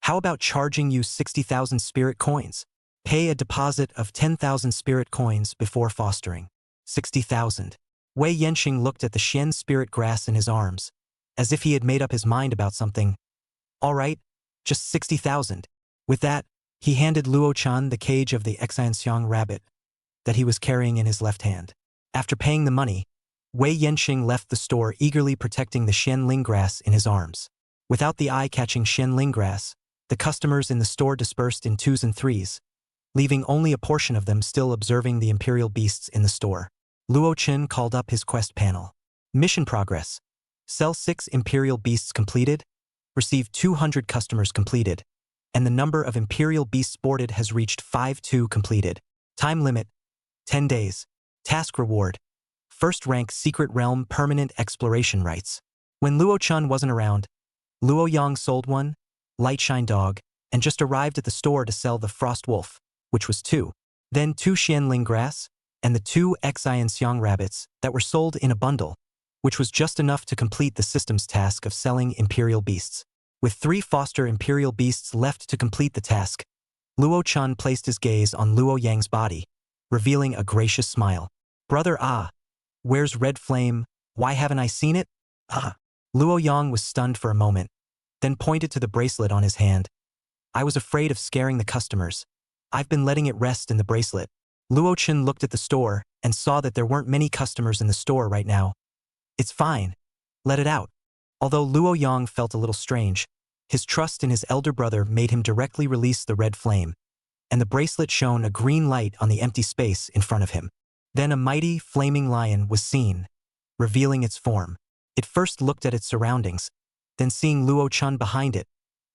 "How about charging you 60,000 spirit coins? Pay a deposit of 10,000 spirit coins before fostering." 60,000. Wei Yanqing looked at the Xian spirit grass in his arms, as if he had made up his mind about something. "All right, just 60,000. With that, he handed Luo Chun the cage of the Xianxiang rabbit that he was carrying in his left hand. After paying the money, Wei Yanqing left the store eagerly protecting the Xianling grass in his arms. Without the eye-catching Xianling grass, the customers in the store dispersed in 2s and 3s, leaving only a portion of them still observing the imperial beasts in the store. Luo Chun called up his quest panel. Mission progress. Sell 6 imperial beasts completed. Receive 200 customers completed. And the number of imperial beasts boarded has reached 5-2 completed. Time limit, 10 days. Task reward, first rank Secret Realm permanent exploration rights. When Luo Chun wasn't around, Luo Yang sold one, Lightshine Dog, and just arrived at the store to sell the Frost Wolf, which was 2. Then 2 Xianling Grass, and the 2 Xianxiang Rabbits that were sold in a bundle, which was just enough to complete the system's task of selling Imperial Beasts. With 3 foster Imperial Beasts left to complete the task, Luo Chun placed his gaze on Luo Yang's body, revealing a gracious smile. "Brother where's Red Flame? Why haven't I seen it?" Luo Yang was stunned for a moment, then pointed to the bracelet on his hand. "I was afraid of scaring the customers. I've been letting it rest in the bracelet." Luo Chun looked at the store and saw that there weren't many customers in the store right now. "It's fine. Let it out." Although Luo Yang felt a little strange, his trust in his elder brother made him directly release the red flame, and the bracelet shone a green light on the empty space in front of him. Then a mighty, flaming lion was seen, revealing its form. It first looked at its surroundings, then seeing Luo Chun behind it,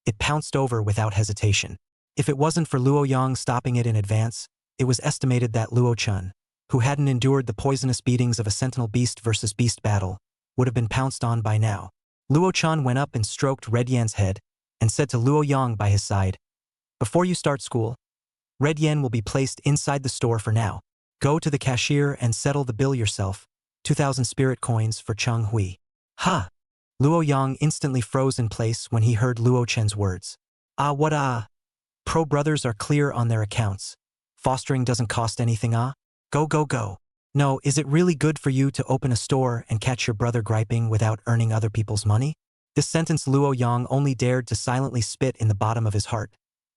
it pounced over without hesitation. If it wasn't for Luo Yang stopping it in advance, it was estimated that Luo Chun, who hadn't endured the poisonous beatings of a sentinel beast versus beast battle, would have been pounced on by now. Luo Chun went up and stroked Red Yan's head and said to Luo Yang by his side, "Before you start school, Red Yan will be placed inside the store for now. Go to the cashier and settle the bill yourself, 2,000 spirit coins for Cheng Hui." "Ha!" Luo Yang instantly froze in place when he heard Luo Chen's words. What Pro brothers are clear on their accounts. Fostering doesn't cost anything Go. No, is it really good for you to open a store and catch your brother griping without earning other people's money? This sentence Luo Yang only dared to silently spit in the bottom of his heart.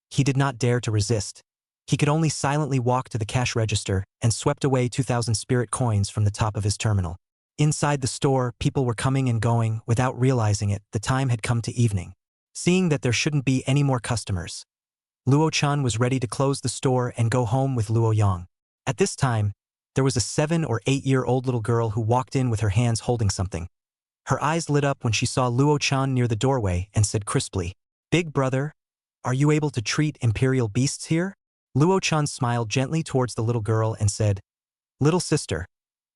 He did not dare to resist. He could only silently walk to the cash register and swept away 2,000 spirit coins from the top of his terminal. Inside the store, people were coming and going. Without realizing it, the time had come to evening. Seeing that there shouldn't be any more customers, Luo Chun was ready to close the store and go home with Luo Yang. At this time, there was a 7 or 8-year-old little girl who walked in with her hands holding something. Her eyes lit up when she saw Luo Chun near the doorway and said crisply, "Big brother, are you able to treat imperial beasts here?" Luo Chun smiled gently towards the little girl and said, "Little sister,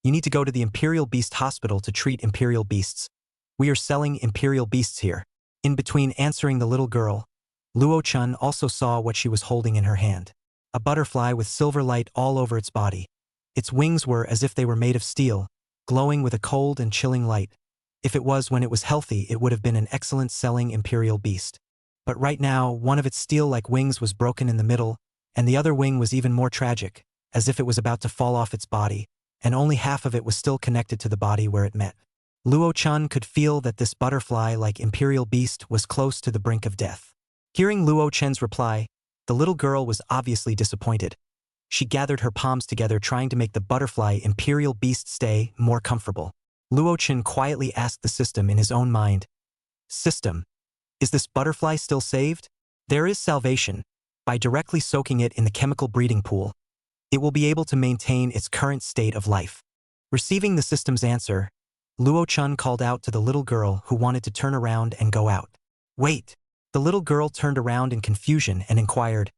you need to go to the Imperial Beast Hospital to treat imperial beasts. We are selling imperial beasts here." In between answering the little girl, Luo Chun also saw what she was holding in her hand. A butterfly with silver light all over its body. Its wings were as if they were made of steel, glowing with a cold and chilling light. If it was when it was healthy, it would have been an excellent selling imperial beast. But right now, one of its steel-like wings was broken in the middle, and the other wing was even more tragic, as if it was about to fall off its body, and only half of it was still connected to the body where it met. Luo-chan could feel that this butterfly-like imperial beast was close to the brink of death. Hearing Luo-chan's reply, the little girl was obviously disappointed. She gathered her palms together trying to make the butterfly imperial beast stay more comfortable. Luo-chan quietly asked the system in his own mind, "System, is this butterfly still saved?" "There is salvation. By directly soaking it in the chemical breeding pool, it will be able to maintain its current state of life." Receiving the system's answer, Luo-chan called out to the little girl who wanted to turn around and go out. "Wait!" The little girl turned around in confusion and inquired,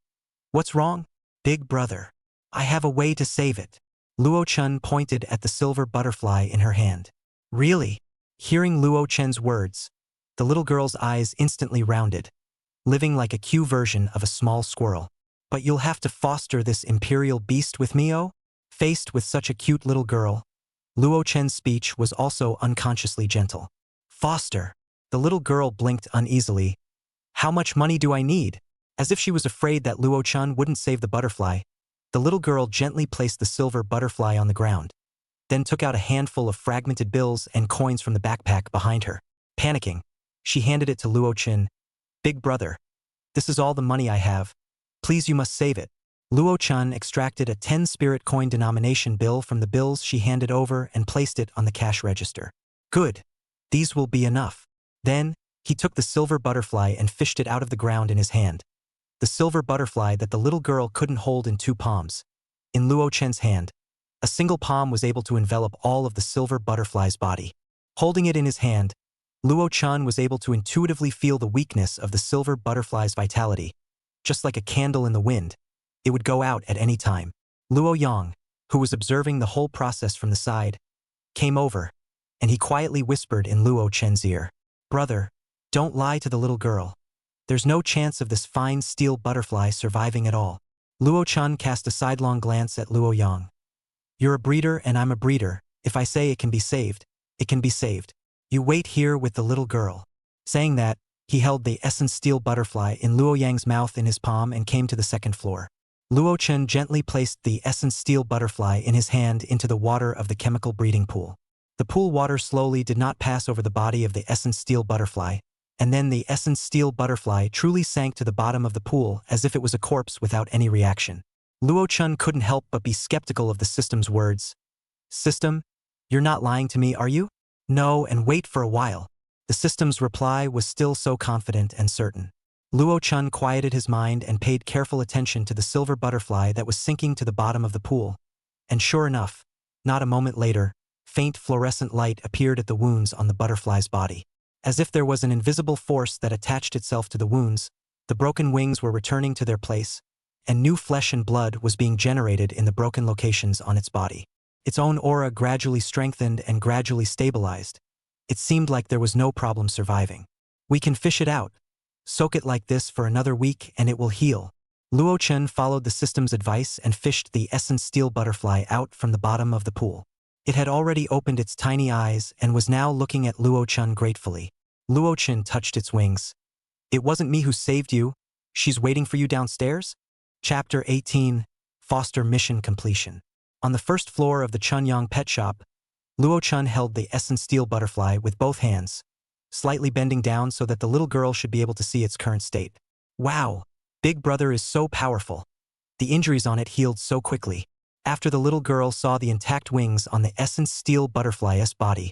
"What's wrong?" "Big brother, I have a way to save it." Luo-chan pointed at the silver butterfly in her hand. "Really?" Hearing Luo-chan's words, the little girl's eyes instantly rounded, living like a cute version of a small squirrel. "But you'll have to foster this imperial beast with me, oh?" Faced with such a cute little girl, Luo-chan's speech was also unconsciously gentle. "Foster?" The little girl blinked uneasily. "How much money do I need?" As if she was afraid that Luo-chan wouldn't save the butterfly, the little girl gently placed the silver butterfly on the ground, then took out a handful of fragmented bills and coins from the backpack behind her. Panicking, she handed it to Luo-chan. "Big brother, this is all the money I have. Please, you must save it." Luo-chan extracted a 10 spirit coin denomination bill from the bills she handed over and placed it on the cash register. "Good. These will be enough." Then, he took the silver butterfly and fished it out of the ground in his hand. The silver butterfly that the little girl couldn't hold in two palms. In Luo-chan's hand, a single palm was able to envelop all of the silver butterfly's body. Holding it in his hand, Luo-chan was able to intuitively feel the weakness of the silver butterfly's vitality. Just like a candle in the wind, it would go out at any time. Luo-yang, who was observing the whole process from the side, came over, and he quietly whispered in Luo-chan's ear, "Brother, don't lie to the little girl. There's no chance of this fine steel butterfly surviving at all." Luo-chan cast a sidelong glance at Luo-yang. "You're a breeder and I'm a breeder. If I say it can be saved, it can be saved. You wait here with the little girl." Saying that, he held the essence steel butterfly in Luo-yang's mouth in his palm and came to the second floor. Luo-chan gently placed the essence steel butterfly in his hand into the water of the chemical breeding pool. The pool water slowly did not pass over the body of the essence steel butterfly, and then the essence steel butterfly truly sank to the bottom of the pool as if it was a corpse without any reaction. Luo-chan couldn't help but be skeptical of the system's words. "System, you're not lying to me, are you?" "No, and wait for a while." The system's reply was still so confident and certain. Luo-chan quieted his mind and paid careful attention to the silver butterfly that was sinking to the bottom of the pool. And sure enough, not a moment later, faint fluorescent light appeared at the wounds on the butterfly's body. As if there was an invisible force that attached itself to the wounds, the broken wings were returning to their place, and new flesh and blood was being generated in the broken locations on its body. Its own aura gradually strengthened and gradually stabilized. It seemed like there was no problem surviving. "We can fish it out. Soak it like this for another week and it will heal." Luo-chan followed the system's advice and fished the essence steel butterfly out from the bottom of the pool. It had already opened its tiny eyes and was now looking at Luo-chan gratefully. Luo-chan touched its wings. "It wasn't me who saved you. She's waiting for you downstairs?" Chapter 18, Foster Mission Completion. On the first floor of the Chunyang pet shop, Luo-chan held the essence steel butterfly with both hands, slightly bending down so that the little girl should be able to see its current state. "Wow, Big Brother is so powerful. The injuries on it healed so quickly." After the little girl saw the intact wings on the essence steel butterfly's body,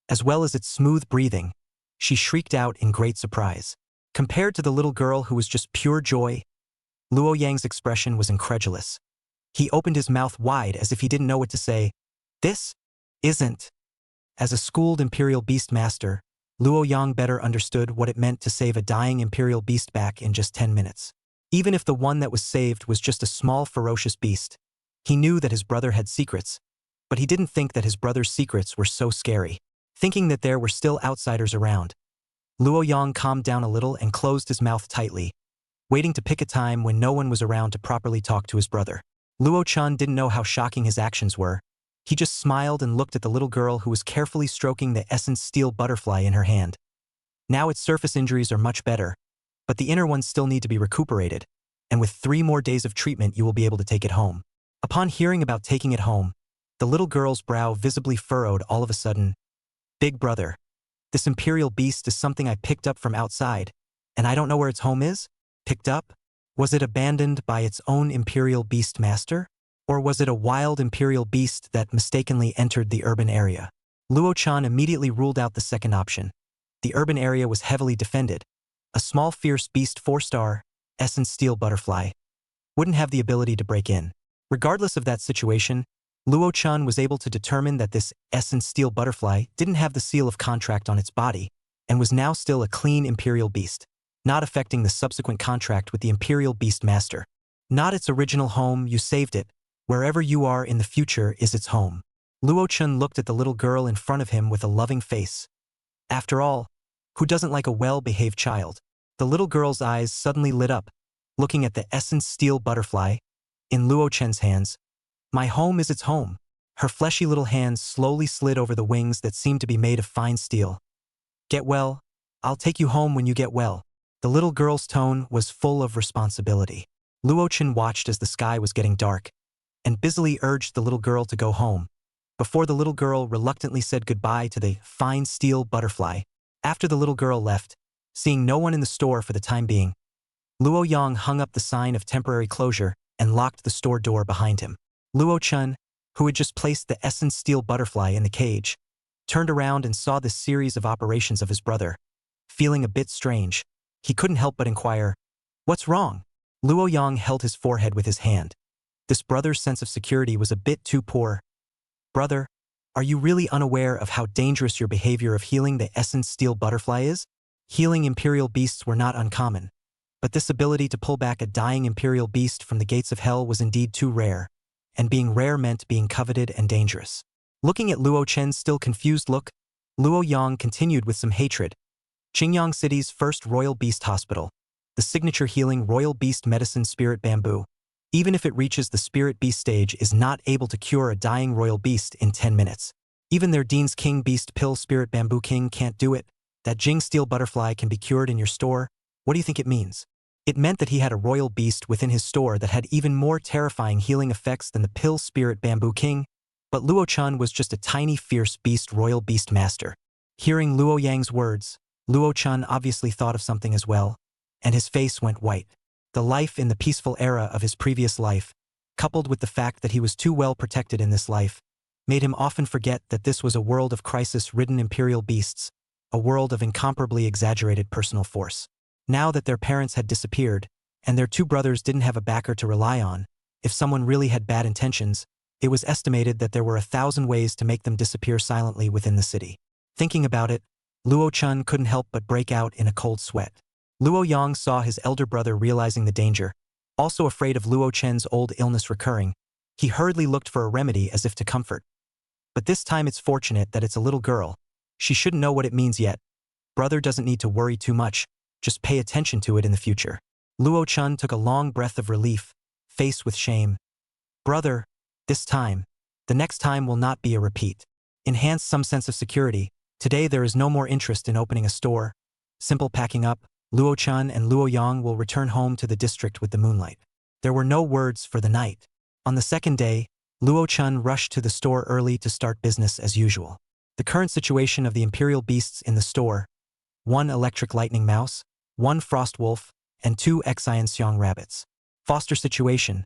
as well as its smooth breathing, she shrieked out in great surprise. Compared to the little girl who was just pure joy, Luo-yang's expression was incredulous. He opened his mouth wide as if he didn't know what to say. "This isn't." As a schooled Imperial Beastmaster, Luo-yang better understood what it meant to save a dying Imperial Beast back in just 10 minutes. Even if the one that was saved was just a small ferocious beast, he knew that his brother had secrets, but he didn't think that his brother's secrets were so scary. Thinking that there were still outsiders around, Luo-yang calmed down a little and closed his mouth tightly, waiting to pick a time when no one was around to properly talk to his brother. Luo-chan didn't know how shocking his actions were. He just smiled and looked at the little girl who was carefully stroking the essence steel butterfly in her hand. Now its surface injuries are much better, but the inner ones still need to be recuperated, and with 3 more days of treatment you will be able to take it home. Upon hearing about taking it home, the little girl's brow visibly furrowed all of a sudden. Big brother. This imperial beast is something I picked up from outside, and I don't know where its home is? Picked up? Was it abandoned by its own imperial beast master? Or was it a wild imperial beast that mistakenly entered the urban area? Luo-chan immediately ruled out the second option. The urban area was heavily defended. A small fierce beast 4-star, essence steel butterfly, wouldn't have the ability to break in. Regardless of that situation, Luo-chan was able to determine that this essence steel butterfly didn't have the seal of contract on its body and was now still a clean imperial beast, not affecting the subsequent contract with the imperial beast master. Not its original home, you saved it. Wherever you are in the future is its home. Luo-chan looked at the little girl in front of him with a loving face. After all, who doesn't like a well-behaved child? The little girl's eyes suddenly lit up, looking at the essence steel butterfly in Luo-chan's hands. My home is its home. Her fleshy little hands slowly slid over the wings that seemed to be made of fine steel. Get well. I'll take you home when you get well. The little girl's tone was full of responsibility. Luo-chan watched as the sky was getting dark and busily urged the little girl to go home, before the little girl reluctantly said goodbye to the fine steel butterfly. After the little girl left, seeing no one in the store for the time being, Luo-yang hung up the sign of temporary closure and locked the store door behind him. Luo-chan, who had just placed the essence steel butterfly in the cage, turned around and saw this series of operations of his brother. Feeling a bit strange, he couldn't help but inquire, "What's wrong?" Luo-yang held his forehead with his hand. This brother's sense of security was a bit too poor. Brother, are you really unaware of how dangerous your behavior of healing the essence steel butterfly is? Healing imperial beasts were not uncommon, but this ability to pull back a dying imperial beast from the gates of hell was indeed too rare, and being rare meant being coveted and dangerous. Looking at Luo-chan's still confused look, Luo-yang continued with some hatred. Qingyang City's first royal beast hospital, the signature healing royal beast medicine spirit bamboo, even if it reaches the spirit beast stage, is not able to cure a dying royal beast in 10 minutes. Even their Dean's King Beast Pill Spirit Bamboo King can't do it. That Jing Steel Butterfly can be cured in your store. What do you think it means? It meant that he had a royal beast within his store that had even more terrifying healing effects than the Pill Spirit Bamboo King, but Luo-chan was just a tiny fierce beast royal beast master. Hearing Luo-yang's words, Luo-chan obviously thought of something as well, and his face went white. The life in the peaceful era of his previous life, coupled with the fact that he was too well protected in this life, made him often forget that this was a world of crisis-ridden imperial beasts, a world of incomparably exaggerated personal force. Now that their parents had disappeared, and their two brothers didn't have a backer to rely on, if someone really had bad intentions, it was estimated that there were 1,000 ways to make them disappear silently within the city. Thinking about it, Luo-chan couldn't help but break out in a cold sweat. Luo-yang saw his elder brother realizing the danger. Also afraid of Luo-chan's old illness recurring, he hurriedly looked for a remedy as if to comfort. But this time it's fortunate that it's a little girl. She shouldn't know what it means yet. Brother doesn't need to worry too much, just pay attention to it in the future. Luo-chan took a long breath of relief, faced with shame. Brother, this time. The next time will not be a repeat. Enhance some sense of security. Today there is no more interest in opening a store. Simple packing up. Luo-chan and Luo-yang will return home to the district with the moonlight. There were no words for the night. On the second day, Luo-chan rushed to the store early to start business as usual. The current situation of the imperial beasts in the store: 1 electric lightning mouse, 1 frost wolf, and 2 Xian Xiang rabbits. Foster situation: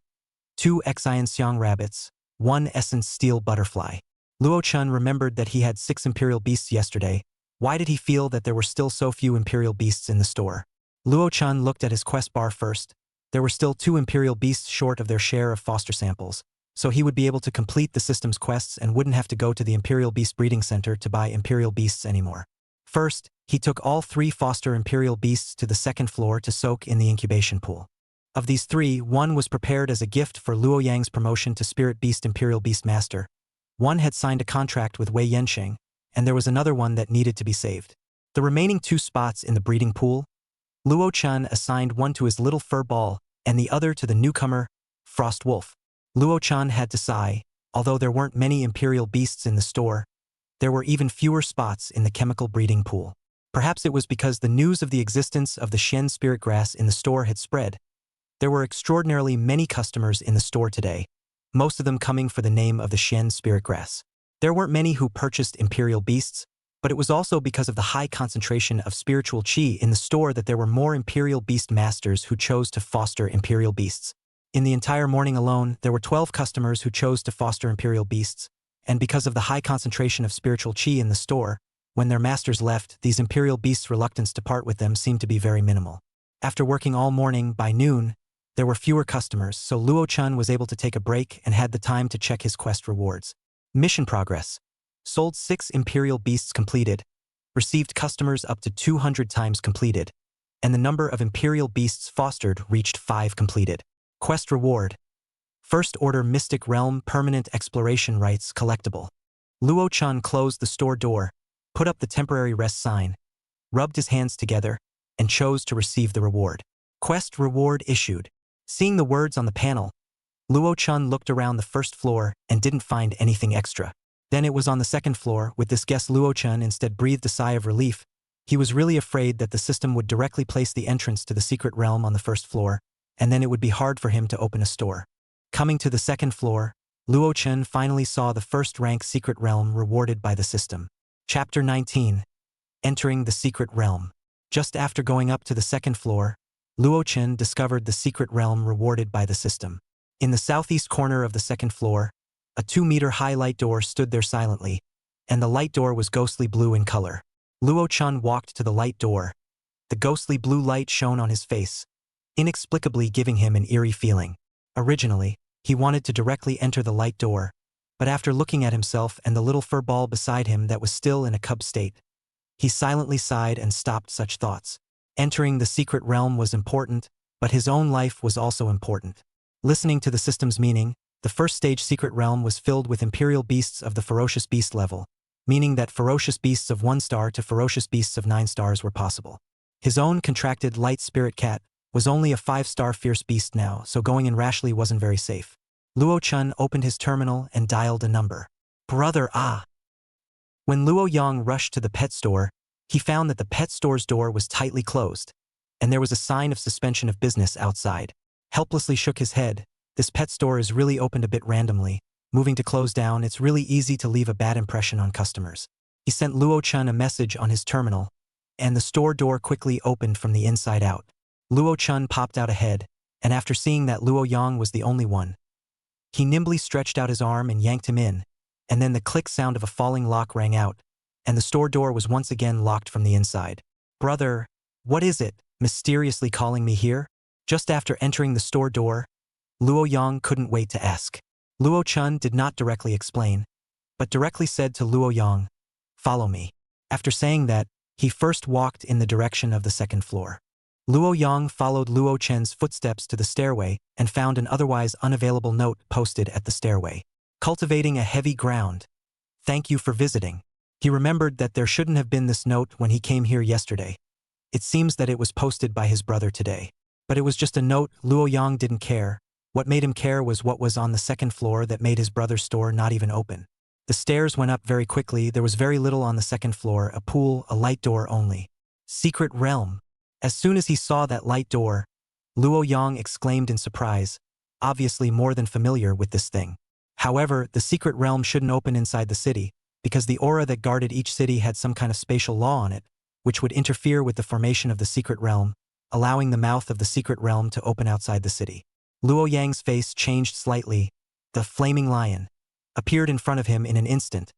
2 Xian Xiang rabbits, 1 essence steel butterfly. Luo-chan remembered that he had 6 imperial beasts yesterday. Why did he feel that there were still so few imperial beasts in the store? Luo-chan looked at his quest bar first. There were still 2 imperial beasts short of their share of foster samples, so he would be able to complete the system's quests and wouldn't have to go to the Imperial Beast Breeding Center to buy imperial beasts anymore. First, he took all 3 foster imperial beasts to the 2nd floor to soak in the incubation pool. Of these 3, 1 was prepared as a gift for Luo-yang's promotion to Spirit Beast Imperial Beast Master. 1 had signed a contract with Wei Yansheng, and there was another one that needed to be saved. The remaining 2 spots in the breeding pool, Luo-chan assigned 1 to his little fur ball and the other to the newcomer, Frost Wolf. Luo-chan had to sigh. Although there weren't many imperial beasts in the store, there were even fewer spots in the chemical breeding pool. Perhaps it was because the news of the existence of the Shen spirit grass in the store had spread. There were extraordinarily many customers in the store today, most of them coming for the name of the Shen spirit grass. There weren't many who purchased imperial beasts, but it was also because of the high concentration of spiritual qi in the store that there were more Imperial Beast Masters who chose to foster Imperial Beasts. In the entire morning alone, there were 12 customers who chose to foster Imperial Beasts, and because of the high concentration of spiritual qi in the store, when their masters left, these Imperial Beasts' reluctance to part with them seemed to be very minimal. After working all morning, by noon, there were fewer customers, so Luo-chun was able to take a break and had the time to check his quest rewards. Mission progress. Sold 6 Imperial Beasts completed, received customers up to 200 times completed, and the number of Imperial Beasts fostered reached 5 completed. Quest reward. First Order Mystic Realm Permanent Exploration Rights collectible. Luo-chun closed the store door, put up the temporary rest sign, rubbed his hands together, and chose to receive the reward. Quest reward issued. Seeing the words on the panel, Luo-chun looked around the first floor and didn't find anything extra. Then it was on the second floor. With this guess, Luo-chun instead breathed a sigh of relief. He was really afraid that the system would directly place the entrance to the secret realm on the first floor, and then it would be hard for him to open a store. Coming to the second floor, Luo-chun finally saw the first-rank secret realm rewarded by the system. Chapter 19. Entering the Secret Realm. Just after going up to the second floor, Luo-chun discovered the secret realm rewarded by the system. In the southeast corner of the second floor, a 2-meter-high light door stood there silently, and the light door was ghostly blue in color. Luo-chun walked to the light door. The ghostly blue light shone on his face, inexplicably giving him an eerie feeling. Originally, he wanted to directly enter the light door, but after looking at himself and the little fur ball beside him that was still in a cub state, he silently sighed and stopped such thoughts. Entering the secret realm was important, but his own life was also important. Listening to the system's meaning, the first stage secret realm was filled with Imperial Beasts of the Ferocious Beast level, meaning that ferocious beasts of 1 star to ferocious beasts of 9 stars were possible. His own contracted light spirit cat was only a 5-star fierce beast now, so going in rashly wasn't very safe. Luo-chun opened his terminal and dialed a number. Brother Ah. When Luo-yang rushed to the pet store, he found that the pet store's door was tightly closed, and there was a sign of suspension of business outside. Helplessly shook his head. This pet store is really opened a bit randomly. Moving to close down, it's really easy to leave a bad impression on customers. He sent Luo-chun a message on his terminal, and the store door quickly opened from the inside out. Luo-chun popped out ahead, and after seeing that Luo-yang was the only one, he nimbly stretched out his arm and yanked him in, and then the click sound of a falling lock rang out, and the store door was once again locked from the inside. Brother, what is it, mysteriously calling me here? Just after entering the store door, Luo-yang couldn't wait to ask. Luo-chun did not directly explain, but directly said to Luo-yang, "Follow me." After saying that, he first walked in the direction of the second floor. Luo-yang followed Luo-chun's footsteps to the stairway and found an otherwise unavailable note posted at the stairway. Cultivating a heavy ground. Thank you for visiting. He remembered that there shouldn't have been this note when he came here yesterday. It seems that it was posted by his brother today. But it was just a note. Luo-yang didn't care. What made him care was what was on the second floor that made his brother's store not even open. The stairs went up very quickly. There was very little on the second floor, a pool, a light door only. Secret realm. As soon as he saw that light door, Luo-yang exclaimed in surprise, obviously more than familiar with this thing. However, the secret realm shouldn't open inside the city, because the aura that guarded each city had some kind of spatial law on it, which would interfere with the formation of the secret realm, allowing the mouth of the secret realm to open outside the city. Luo-yang's face changed slightly. The flaming lion appeared in front of him in an instant.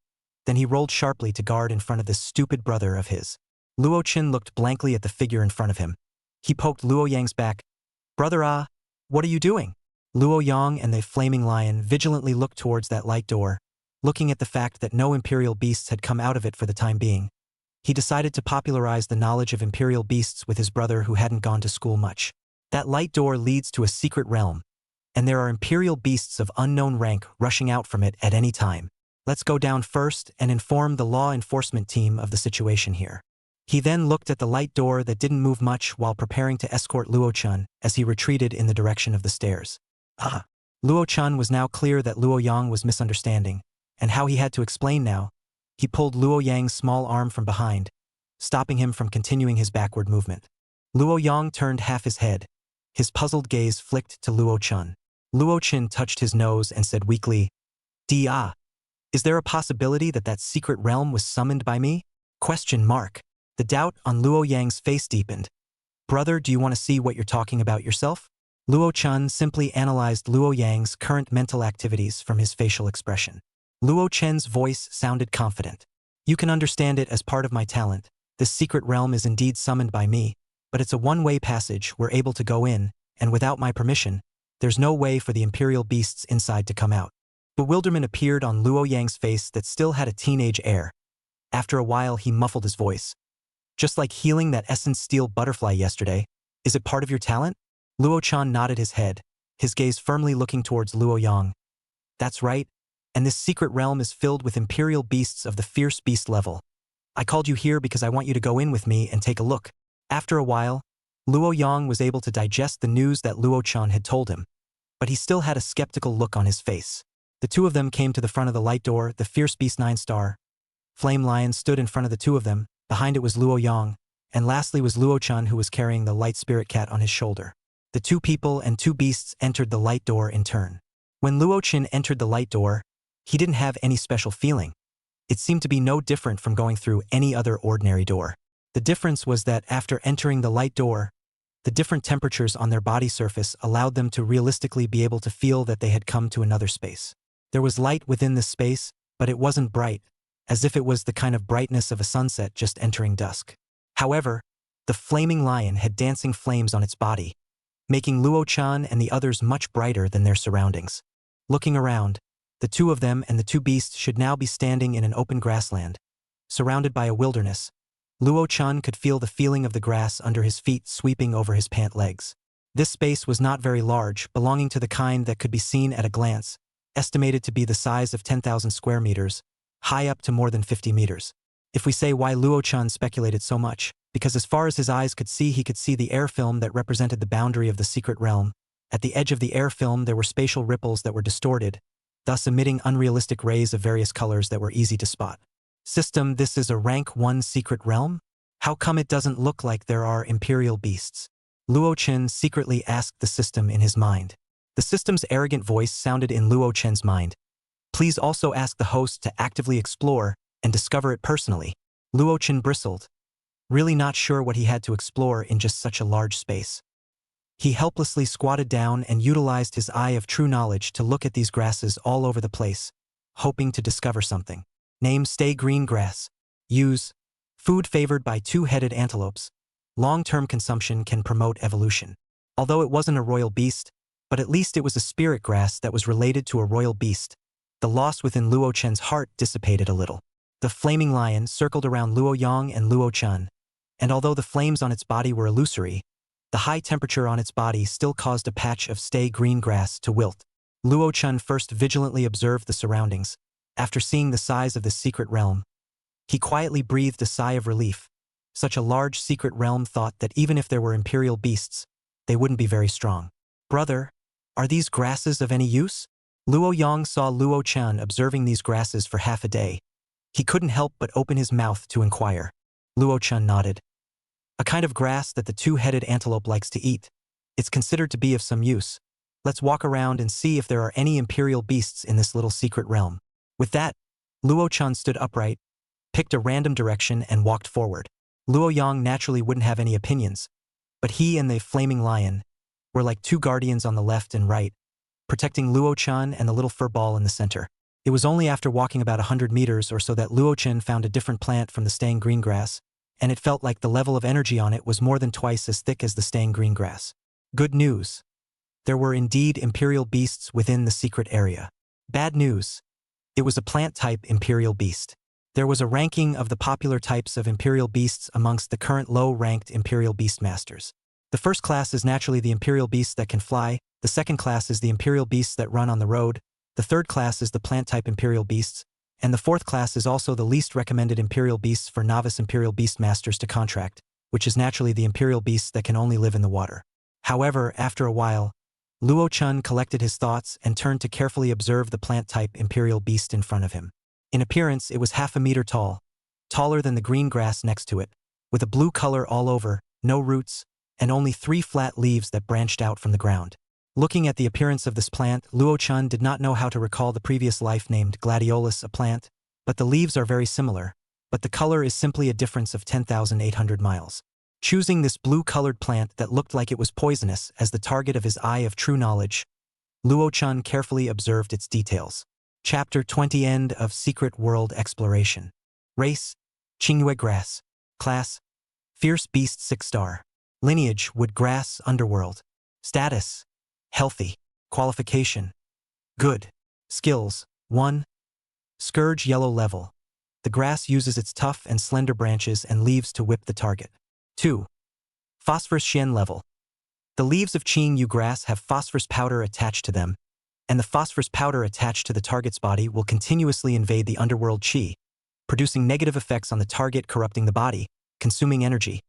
Then he rolled sharply to guard in front of this stupid brother of his. Luo-chun looked blankly at the figure in front of him. He poked Luo-yang's back. Brother Ah, what are you doing? Luo-yang and the flaming lion vigilantly looked towards that light door, looking at the fact that no imperial beasts had come out of it for the time being. He decided to popularize the knowledge of imperial beasts with his brother who hadn't gone to school much. That light door leads to a secret realm, and there are imperial beasts of unknown rank rushing out from it at any time. Let's go down first and inform the law enforcement team of the situation here. He then looked at the light door that didn't move much while preparing to escort Luo-chun as he retreated in the direction of the stairs. Luo-chun was now clear that Luo-yang was misunderstanding, and how he had to explain now. He pulled Luo-yang's small arm from behind, stopping him from continuing his backward movement. Luo-yang turned half his head. His puzzled gaze flicked to Luo-chun. Luo-chun touched his nose and said weakly, "Is there a possibility that that secret realm was summoned by me?" Question mark. The doubt on Luo Yang's face deepened. Brother, do you want to see what you're talking about yourself? Luo Chun simply analyzed Luo Yang's current mental activities from his facial expression. Luo Chen's voice sounded confident. You can understand it as part of my talent. This secret realm is indeed summoned by me, but it's a one-way passage we're able to go in, and without my permission, there's no way for the imperial beasts inside to come out. Bewilderment appeared on Luo Yang's face that still had a teenage air. After a while, he muffled his voice. Just like healing that essence steel butterfly yesterday, is it part of your talent? Luo Chan nodded his head, his gaze firmly looking towards Luo Yang. That's right, and this secret realm is filled with imperial beasts of the fierce beast level. I called you here because I want you to go in with me and take a look. After a while, Luo Yang was able to digest the news that Luo Chan had told him, but he still had a skeptical look on his face. The two of them came to the front of the light door. The fierce beast 9-star Flame Lion stood in front of the two of them. Behind it was Luo Yang, and lastly was Luo Chan, who was carrying the light spirit cat on his shoulder. The two people and two beasts entered the light door in turn. When Luo Chin entered the light door, he didn't have any special feeling. It seemed to be no different from going through any other ordinary door. The difference was that after entering the light door, the different temperatures on their body surface allowed them to realistically be able to feel that they had come to another space. There was light within this space, but it wasn't bright, as if it was the kind of brightness of a sunset just entering dusk. However, the flaming lion had dancing flames on its body, making Luo Chan and the others much brighter than their surroundings. Looking around, the two of them and the two beasts should now be standing in an open grassland, surrounded by a wilderness. Luo Chan could feel the feeling of the grass under his feet sweeping over his pant legs. This space was not very large, belonging to the kind that could be seen at a glance, estimated to be the size of 10,000 square meters, high up to more than 50 meters. If we say why Luo Chan speculated so much, because as far as his eyes could see, he could see the air film that represented the boundary of the secret realm. At the edge of the air film there were spatial ripples that were distorted, thus emitting unrealistic rays of various colors that were easy to spot. System, this is a rank 1 secret realm? How come it doesn't look like there are imperial beasts? Luo Chen secretly asked the system in his mind. The system's arrogant voice sounded in Luo Chen's mind. Please also ask the host to actively explore and discover it personally. Luo Chen bristled, really not sure what he had to explore in just such a large space. He helplessly squatted down and utilized his eye of true knowledge to look at these grasses all over the place, hoping to discover something. Name: stay green grass. Use: food favored by two-headed antelopes. Long-term consumption can promote evolution. Although it wasn't a royal beast, but at least it was a spirit grass that was related to a royal beast. The loss within Luo Chen's heart dissipated a little. The flaming lion circled around Luo Yang and Luo Chen, and although the flames on its body were illusory, the high temperature on its body still caused a patch of stay green grass to wilt. Luo Chen first vigilantly observed the surroundings. After seeing the size of this secret realm, he quietly breathed a sigh of relief. Such a large secret realm thought that even if there were imperial beasts, they wouldn't be very strong. Brother, are these grasses of any use? Luo Yang saw Luo Chen observing these grasses for half a day. He couldn't help but open his mouth to inquire. Luo Chen nodded. A kind of grass that the two-headed antelope likes to eat. It's considered to be of some use. Let's walk around and see if there are any imperial beasts in this little secret realm. With that, Luo Chen stood upright, picked a random direction and walked forward. Luo Yang naturally wouldn't have any opinions, but he and the flaming lion were like two guardians on the left and right, protecting Luo Chen and the little fur ball in the center. It was only after walking about 100 meters or so that Luo Chen found a different plant from the staying green grass, and it felt like the level of energy on it was more than twice as thick as the staying green grass. Good news. There were indeed imperial beasts within the secret area. Bad news. It was a plant-type imperial beast. There was a ranking of the popular types of imperial beasts amongst the current low-ranked imperial beastmasters. The first class is naturally the imperial beasts that can fly, the second class is the imperial beasts that run on the road, the third class is the plant-type imperial beasts, and the fourth class is also the least recommended imperial beasts for novice imperial beastmasters to contract, which is naturally the imperial beasts that can only live in the water. However, after a while, Luo Chen collected his thoughts and turned to carefully observe the plant-type imperial beast in front of him. In appearance, it was half a meter tall, taller than the green grass next to it, with a blue color all over, no roots, and only 3 flat leaves that branched out from the ground. Looking at the appearance of this plant, Luo Chen did not know how to recall the previous life named Gladiolus a plant, but the leaves are very similar, but the color is simply a difference of 10,800 miles. Choosing this blue-colored plant that looked like it was poisonous as the target of his eye of true knowledge, Luo-chan carefully observed its details. Chapter 20 End of Secret World Exploration. Race, Qingyue grass. Class, Fierce Beast 6-star. Lineage, wood grass, underworld. Status, healthy. Qualification, good. Skills, 1. Scourge yellow level. The grass uses its tough and slender branches and leaves to whip the target. 2. Phosphorus Shen level. The leaves of Qing grass have phosphorus powder attached to them, and the phosphorus powder attached to the target's body will continuously invade the underworld qi, producing negative effects on the target, corrupting the body, consuming energy.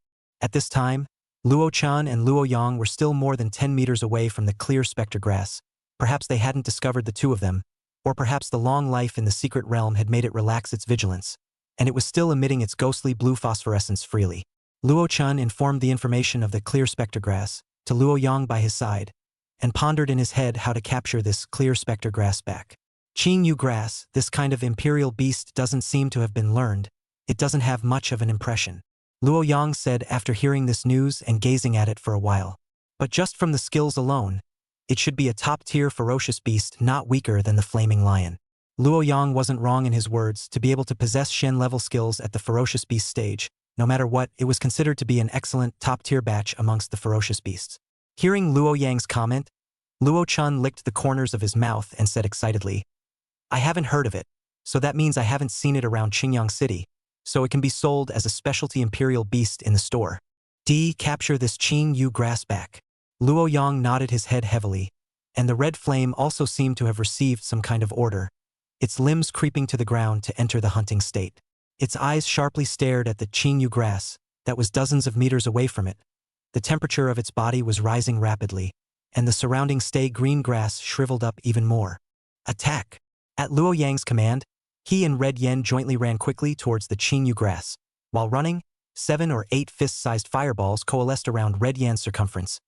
At this time, Luo-chan and Luo-yang were still more than 10 meters away from the clear spectre grass. Perhaps they hadn't discovered the two of them, or perhaps the long life in the secret realm had made it relax its vigilance, and it was still emitting its ghostly blue phosphorescence freely. Luo-chan informed the information of the clear spectre grass to Luo-yang by his side, and pondered in his head how to capture this clear spectre grass back. Qing grass, this kind of imperial beast doesn't seem to have been learned. It doesn't have much of an impression, Luo-yang said after hearing this news and gazing at it for a while. But just from the skills alone, it should be a top-tier ferocious beast not weaker than the flaming lion. Luo-yang wasn't wrong in his words. To be able to possess Shen-level skills at the ferocious beast stage, no matter what, it was considered to be an excellent top-tier batch amongst the ferocious beasts. Hearing Luo-yang's comment, Luo-chan licked the corners of his mouth and said excitedly, "I haven't heard of it, so that means I haven't seen it around Qingyang City, so it can be sold as a specialty imperial beast in the store. Capture this Qing grass back." Luo-yang nodded his head heavily, and the red flame also seemed to have received some kind of order, its limbs creeping to the ground to enter the hunting state. Its eyes sharply stared at the Qing grass that was dozens of meters away from it. The temperature of its body was rising rapidly, and the surrounding stay green grass shriveled up even more. Attack! At Luo-yang's command, he and Red Yen jointly ran quickly towards the Qing grass. While running, 7 or 8 fist-sized fireballs coalesced around Red Yen's circumference,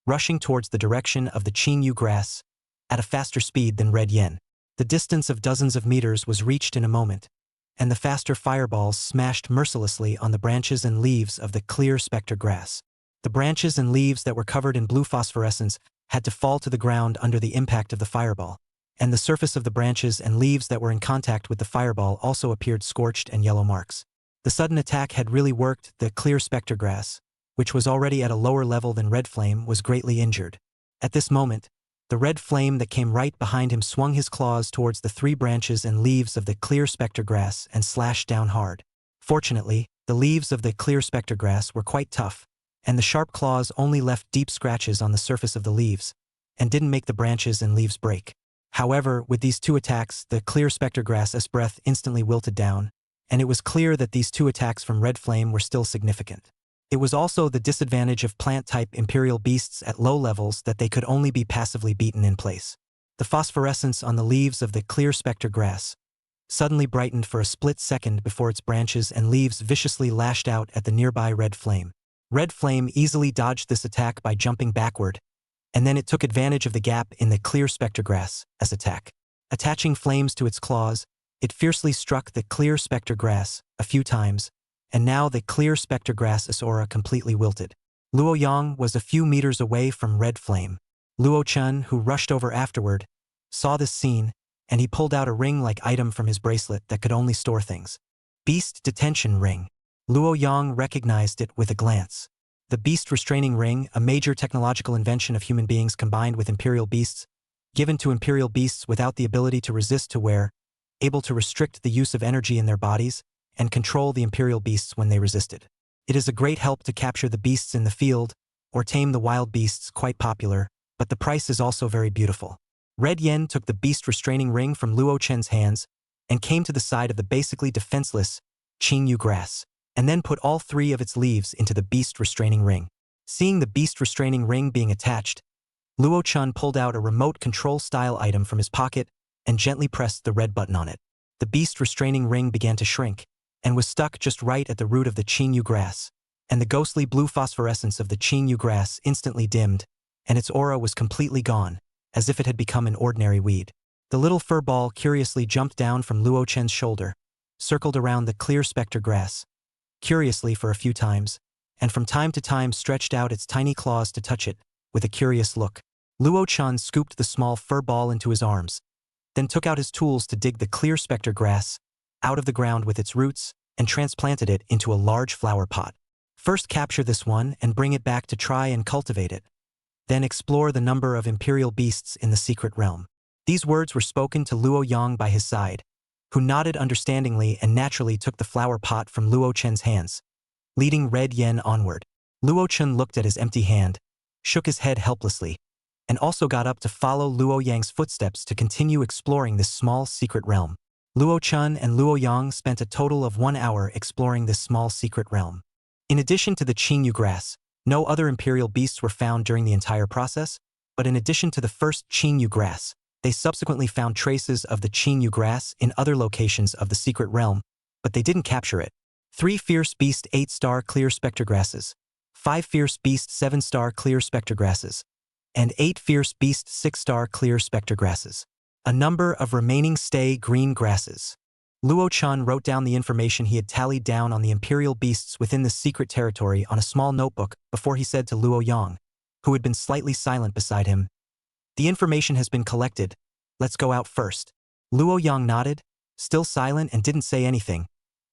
rushing towards the direction of the Qing grass at a faster speed than Red Yen. The distance of dozens of meters was reached in a moment, and the faster fireballs smashed mercilessly on the branches and leaves of the clear spectre grass. The branches and leaves that were covered in blue phosphorescence had to fall to the ground under the impact of the fireball, and the surface of the branches and leaves that were in contact with the fireball also appeared scorched and yellow marks. The sudden attack had really worked. The clear spectre grass, which was already at a lower level than Red Flame, was greatly injured. At this moment, the Red Flame that came right behind him swung his claws towards the 3 branches and leaves of the clear spectre grass and slashed down hard. Fortunately, the leaves of the clear spectre grass were quite tough, and the sharp claws only left deep scratches on the surface of the leaves, and didn't make the branches and leaves break. However, with these 2 attacks, the clear spectre grass's breath instantly wilted down, and it was clear that these 2 attacks from Red Flame were still significant. It was also the disadvantage of plant-type imperial beasts at low levels that they could only be passively beaten in place. The phosphorescence on the leaves of the clear spectre grass suddenly brightened for a split second before its branches and leaves viciously lashed out at the nearby Red Flame. Red Flame easily dodged this attack by jumping backward, and then it took advantage of the gap in the clear spectre grass as attack. Attaching flames to its claws, it fiercely struck the clear spectre grass a few times, and now the clear spectre grass's aura completely wilted. Luo-yang was a few meters away from Red Flame. Luo-chan, who rushed over afterward, saw this scene, and he pulled out a ring-like item from his bracelet that could only store things. Beast Detention Ring. Luo-yang recognized it with a glance. The Beast Restraining Ring, a major technological invention of human beings combined with imperial beasts, given to imperial beasts without the ability to resist to wear, able to restrict the use of energy in their bodies, and control the imperial beasts when they resisted. It is a great help to capture the beasts in the field, or tame the wild beasts, quite popular, but the price is also very beautiful. Red Yen took the Beast Restraining Ring from Luo-chen's hands, and came to the side of the basically defenseless Qing grass, and then put all 3 of its leaves into the Beast Restraining Ring. Seeing the Beast Restraining Ring being attached, Luo-chan pulled out a remote control-style item from his pocket and gently pressed the red button on it. The Beast Restraining Ring began to shrink, and was stuck just right at the root of the Qing grass, and the ghostly blue phosphorescence of the Qing grass instantly dimmed, and its aura was completely gone, as if it had become an ordinary weed. The little fur ball curiously jumped down from Luo-chen's shoulder, circled around the clear spectre grass, curiously for a few times, and from time to time stretched out its tiny claws to touch it, with a curious look. Luo Chun scooped the small fur ball into his arms, then took out his tools to dig the clear spectre grass out of the ground with its roots and transplanted it into a large flower pot. First capture this one and bring it back to try and cultivate it. Then explore the number of imperial beasts in the secret realm. These words were spoken to Luo Yang by his side, who nodded understandingly and naturally took the flower pot from Luo Chen's hands, leading Red Yen onward. Luo Chen looked at his empty hand, shook his head helplessly, and also got up to follow Luo Yang's footsteps to continue exploring this small secret realm. Luo Chen and Luo Yang spent a total of 1 hour exploring this small secret realm. In addition to the Qingyu grass, no other imperial beasts were found during the entire process, but in addition to the first Qingyu grass, they subsequently found traces of the Qingyu grass in other locations of the secret realm, but they didn't capture it. 3 fierce beast 8-star clear spectre grasses, 5 fierce beast 7-star clear spectre grasses, and 8 fierce beast 6-star clear spectre grasses. A number of remaining stay green grasses. Luo Chun wrote down the information he had tallied down on the imperial beasts within the secret territory on a small notebook before he said to Luo Yang, who had been slightly silent beside him, "The information has been collected. Let's go out first." Luo Yang nodded, still silent and didn't say anything,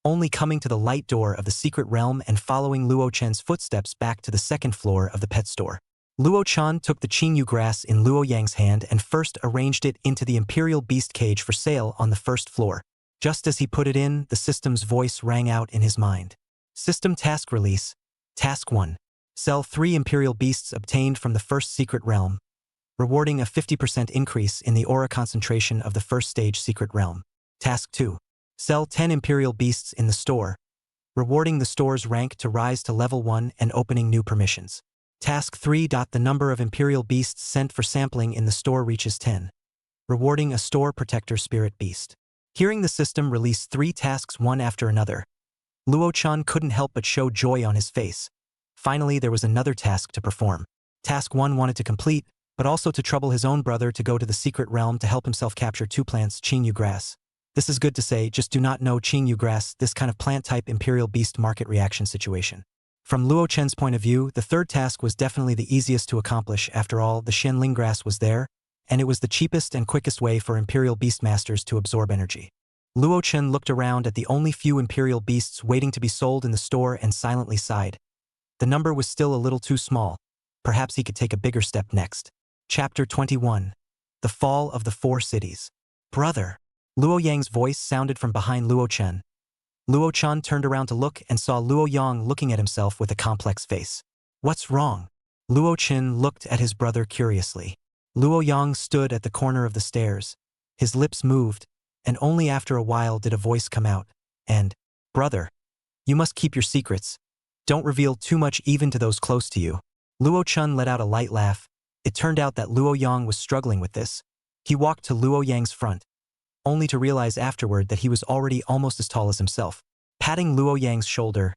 only coming to the light door of the secret realm and following Luo Chen's footsteps back to the second floor of the pet store. Luo Chen took the Qingyu grass in Luo Yang's hand and first arranged it into the imperial beast cage for sale on the first floor. Just as he put it in, the system's voice rang out in his mind. System task release. Task 1. Sell 3 imperial beasts obtained from the first secret realm, rewarding a 50% increase in the aura concentration of the first stage secret realm. Task 2. Sell 10 imperial beasts in the store, rewarding the store's rank to rise to level 1 and opening new permissions. Task 3. The number of imperial beasts sent for sampling in the store reaches 10, rewarding a store protector spirit beast. Hearing the system release 3 tasks one after another, Luo Chun couldn't help but show joy on his face. Finally, there was another task to perform. Task 1 wanted to complete, but also to trouble his own brother to go to the secret realm to help himself capture 2 plants Qingyu grass. This is good to say, just do not know Qingyu grass, this kind of plant type imperial beast market reaction situation. From Luo Chen's point of view, the third task was definitely the easiest to accomplish. After all, the Shenling grass was there, and it was the cheapest and quickest way for imperial beastmasters to absorb energy. Luo Chen looked around at the only few imperial beasts waiting to be sold in the store and silently sighed. The number was still a little too small. Perhaps he could take a bigger step next. Chapter 21. The Fall of the 4 Cities. Brother. Luo Yang's voice sounded from behind Luo Chen. Luo Chen turned around to look and saw Luo Yang looking at himself with a complex face. What's wrong? Luo Chen looked at his brother curiously. Luo Yang stood at the corner of the stairs. His lips moved, and only after a while did a voice come out. Brother, you must keep your secrets. Don't reveal too much even to those close to you. Luo Chen let out a light laugh. It turned out that Luo Yang was struggling with this. He walked to Luo Yang's front, only to realize afterward that he was already almost as tall as himself. Patting Luo Yang's shoulder,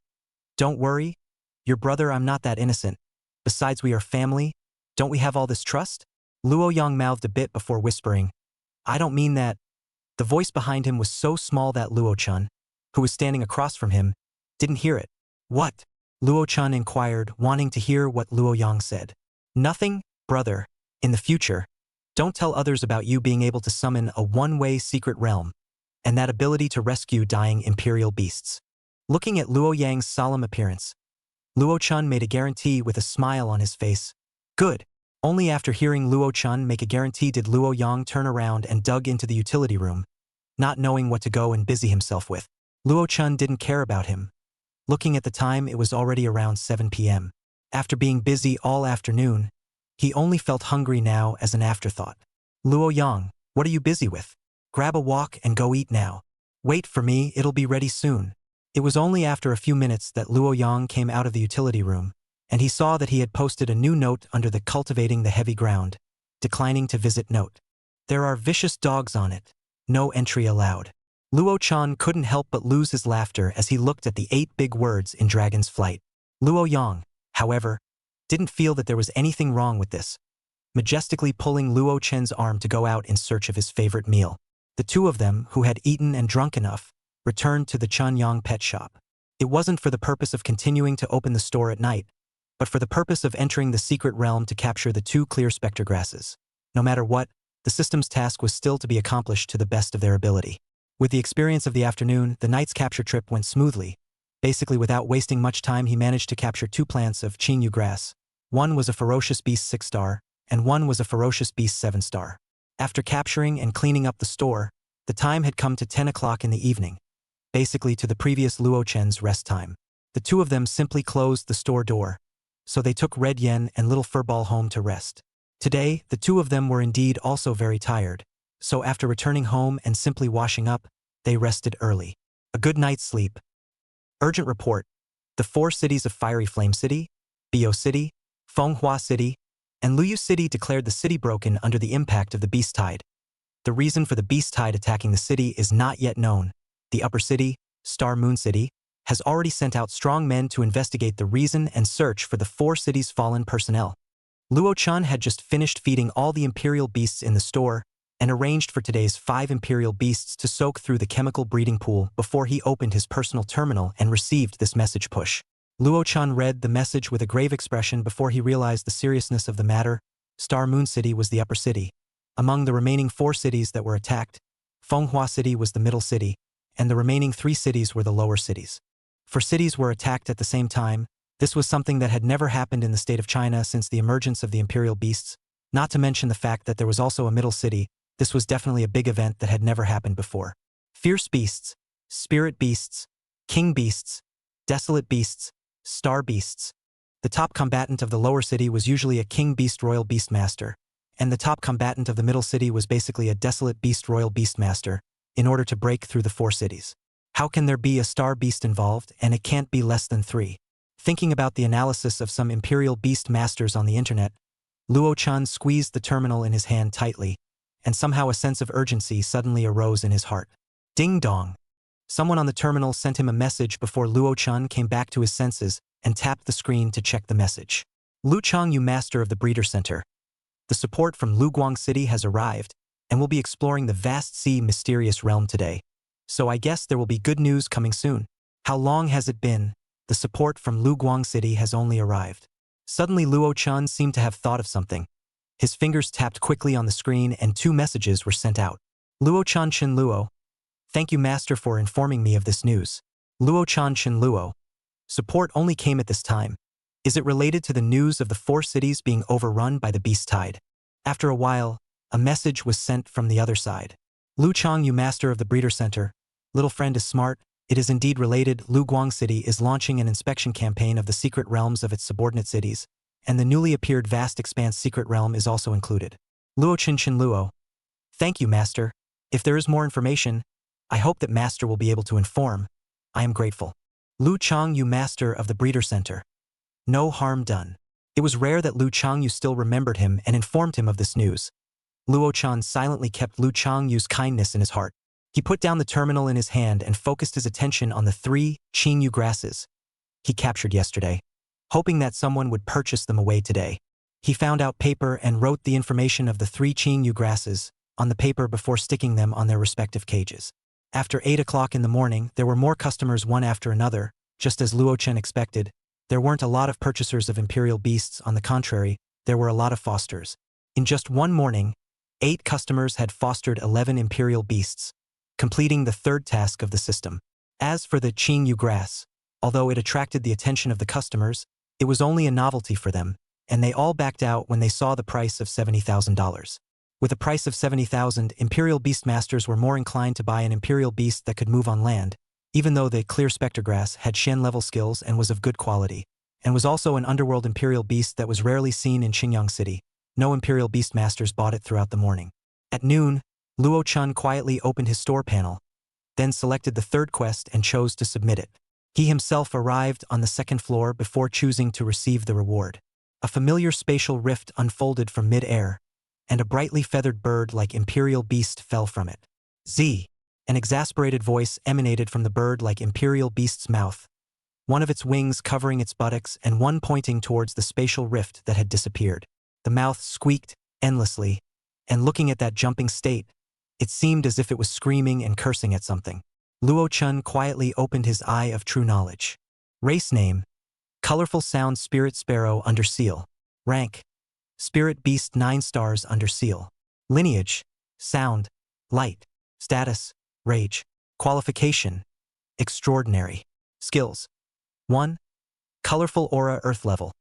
"Don't worry, your brother, I'm not that innocent. Besides, we are family. Don't we have all this trust?" Luo Yang mouthed a bit before whispering, "I don't mean that." The voice behind him was so small that Luo Chen, who was standing across from him, didn't hear it. "What?" Luo Chen inquired, wanting to hear what Luo Yang said. "Nothing, brother. In the future, don't tell others about you being able to summon a one-way secret realm, and that ability to rescue dying imperial beasts." Looking at Luo Yang's solemn appearance, Luo Chen made a guarantee with a smile on his face. Good. Only after hearing Luo Chen make a guarantee did Luo Yang turn around and dug into the utility room, not knowing what to go and busy himself with. Luo Chen didn't care about him. Looking at the time, it was already around 7 p.m. After being busy all afternoon, he only felt hungry now as an afterthought. "Luo Yang, what are you busy with? Grab a wok and go eat now. Wait for me, it'll be ready soon." It was only after a few minutes that Luo Yang came out of the utility room, and he saw that he had posted a new note under the cultivating the heavy ground, declining to visit note. "There are vicious dogs on it. No entry allowed." Luo Chen couldn't help but lose his laughter as he looked at the 8 big words in Dragon's Flight. Luo Yang, however, didn't feel that there was anything wrong with this, majestically pulling Luo Chen's arm to go out in search of his favorite meal. The two of them, who had eaten and drunk enough, returned to the Chanyang pet shop. It wasn't for the purpose of continuing to open the store at night, but for the purpose of entering the secret realm to capture the 2 clear specter grasses. No matter what, the system's task was still to be accomplished to the best of their ability. With the experience of the afternoon, the night's capture trip went smoothly. Basically, without wasting much time, he managed to capture 2 plants of Ching grass. One was a ferocious beast 6-star, and one was a ferocious beast 7-star. After capturing and cleaning up the store, the time had come to 10 o'clock in the evening, basically to the previous Luo Chen's rest time. The 2 of them simply closed the store door, so they took Red Yen and Little Furball home to rest. Today, the 2 of them were indeed also very tired, so after returning home and simply washing up, they rested early. A good night's sleep. Urgent report. The 4 cities of Fiery Flame City, Bio City, Fenghua City, and Luyu City declared the city broken under the impact of the beast tide. The reason for the beast tide attacking the city is not yet known. The upper city, Star Moon City, has already sent out strong men to investigate the reason and search for the 4 cities' fallen personnel. Luo Chun had just finished feeding all the imperial beasts in the store and arranged for today's 5 imperial beasts to soak through the chemical breeding pool before he opened his personal terminal and received this message push. Luo Chun read the message with a grave expression before he realized the seriousness of the matter. Star Moon City was the upper city. Among the remaining 4 cities that were attacked, Fenghua City was the middle city, and the remaining 3 cities were the lower cities. 4 cities were attacked at the same time. This was something that had never happened in the state of China since the emergence of the imperial beasts, not to mention the fact that there was also a middle city. This was definitely a big event that had never happened before. Fierce beasts, spirit beasts, king beasts, desolate beasts, star beasts. The top combatant of the lower city was usually a king beast royal beastmaster, and the top combatant of the middle city was basically a desolate beast royal beastmaster, in order to break through the 4 cities. How can there be a star beast involved, and it can't be less than 3? Thinking about the analysis of some imperial beast masters on the internet, Luo Chun squeezed the terminal in his hand tightly, and somehow a sense of urgency suddenly arose in his heart. Ding dong! Someone on the terminal sent him a message before Luo Chun came back to his senses and tapped the screen to check the message. Lu Changyu, master of the Breeder Center. The support from Luguang City has arrived, and will be exploring the vast sea mysterious realm today. So I guess there will be good news coming soon. How long has it been? The support from Luguang City has only arrived. Suddenly Luo Chun seemed to have thought of something. His fingers tapped quickly on the screen and 2 messages were sent out. Luo Chan Chin Luo. Thank you, master, for informing me of this news. Luo Chan Chin Luo. Support only came at this time. Is it related to the news of the 4 cities being overrun by the beast tide? After a while, a message was sent from the other side. Lu Chang, you master of the Breeder Center. Little friend is smart. It is indeed related. Luguang City is launching an inspection campaign of the secret realms of its subordinate cities, and the newly appeared vast expanse secret realm is also included. Luo Chin Chin Luo. Thank you, master. If there is more information, I hope that master will be able to inform. I am grateful. Lu Chang, you master of the Breeder Center. No harm done. It was rare that Lu Changyu still remembered him and informed him of this news. Luo Chan silently kept Lu Changyu's kindness in his heart. He put down the terminal in his hand and focused his attention on the 3 Qingyu grasses he captured yesterday, hoping that someone would purchase them away today. He found out paper and wrote the information of the 3 Qingyu grasses on the paper before sticking them on their respective cages. After 8 o'clock in the morning, there were more customers one after another, just as Luo Chen expected. There weren't a lot of purchasers of imperial beasts. On the contrary, there were a lot of fosters. In just one morning, 8 customers had fostered 11 imperial beasts, completing the 3rd task of the system. As for the Qingyu grass, although it attracted the attention of the customers, it was only a novelty for them, and they all backed out when they saw the price of $70,000. With a price of $70,000, imperial beastmasters were more inclined to buy an imperial beast that could move on land, even though the clear spectergrass had Shen-level skills and was of good quality, and was also an underworld imperial beast that was rarely seen in Qingyang City. No imperial beastmasters bought it throughout the morning. At noon, Luo Chun quietly opened his store panel, then selected the 3rd quest and chose to submit it. He himself arrived on the 2nd floor before choosing to receive the reward. A familiar spatial rift unfolded from mid-air, and a brightly feathered bird-like imperial beast fell from it. Z. An exasperated voice emanated from the bird-like imperial beast's mouth, one of its wings covering its buttocks and one pointing towards the spatial rift that had disappeared. The mouth squeaked endlessly, and looking at that jumping state, it seemed as if it was screaming and cursing at something. Luo Chun quietly opened his eye of true knowledge. Race name: Colorful Sound Spirit Sparrow under seal. Rank: Spirit Beast 9 stars under seal. Lineage: Sound, Light. Status: Rage. Qualification: Extraordinary. Skills: 1. Colorful Aura Earth Level.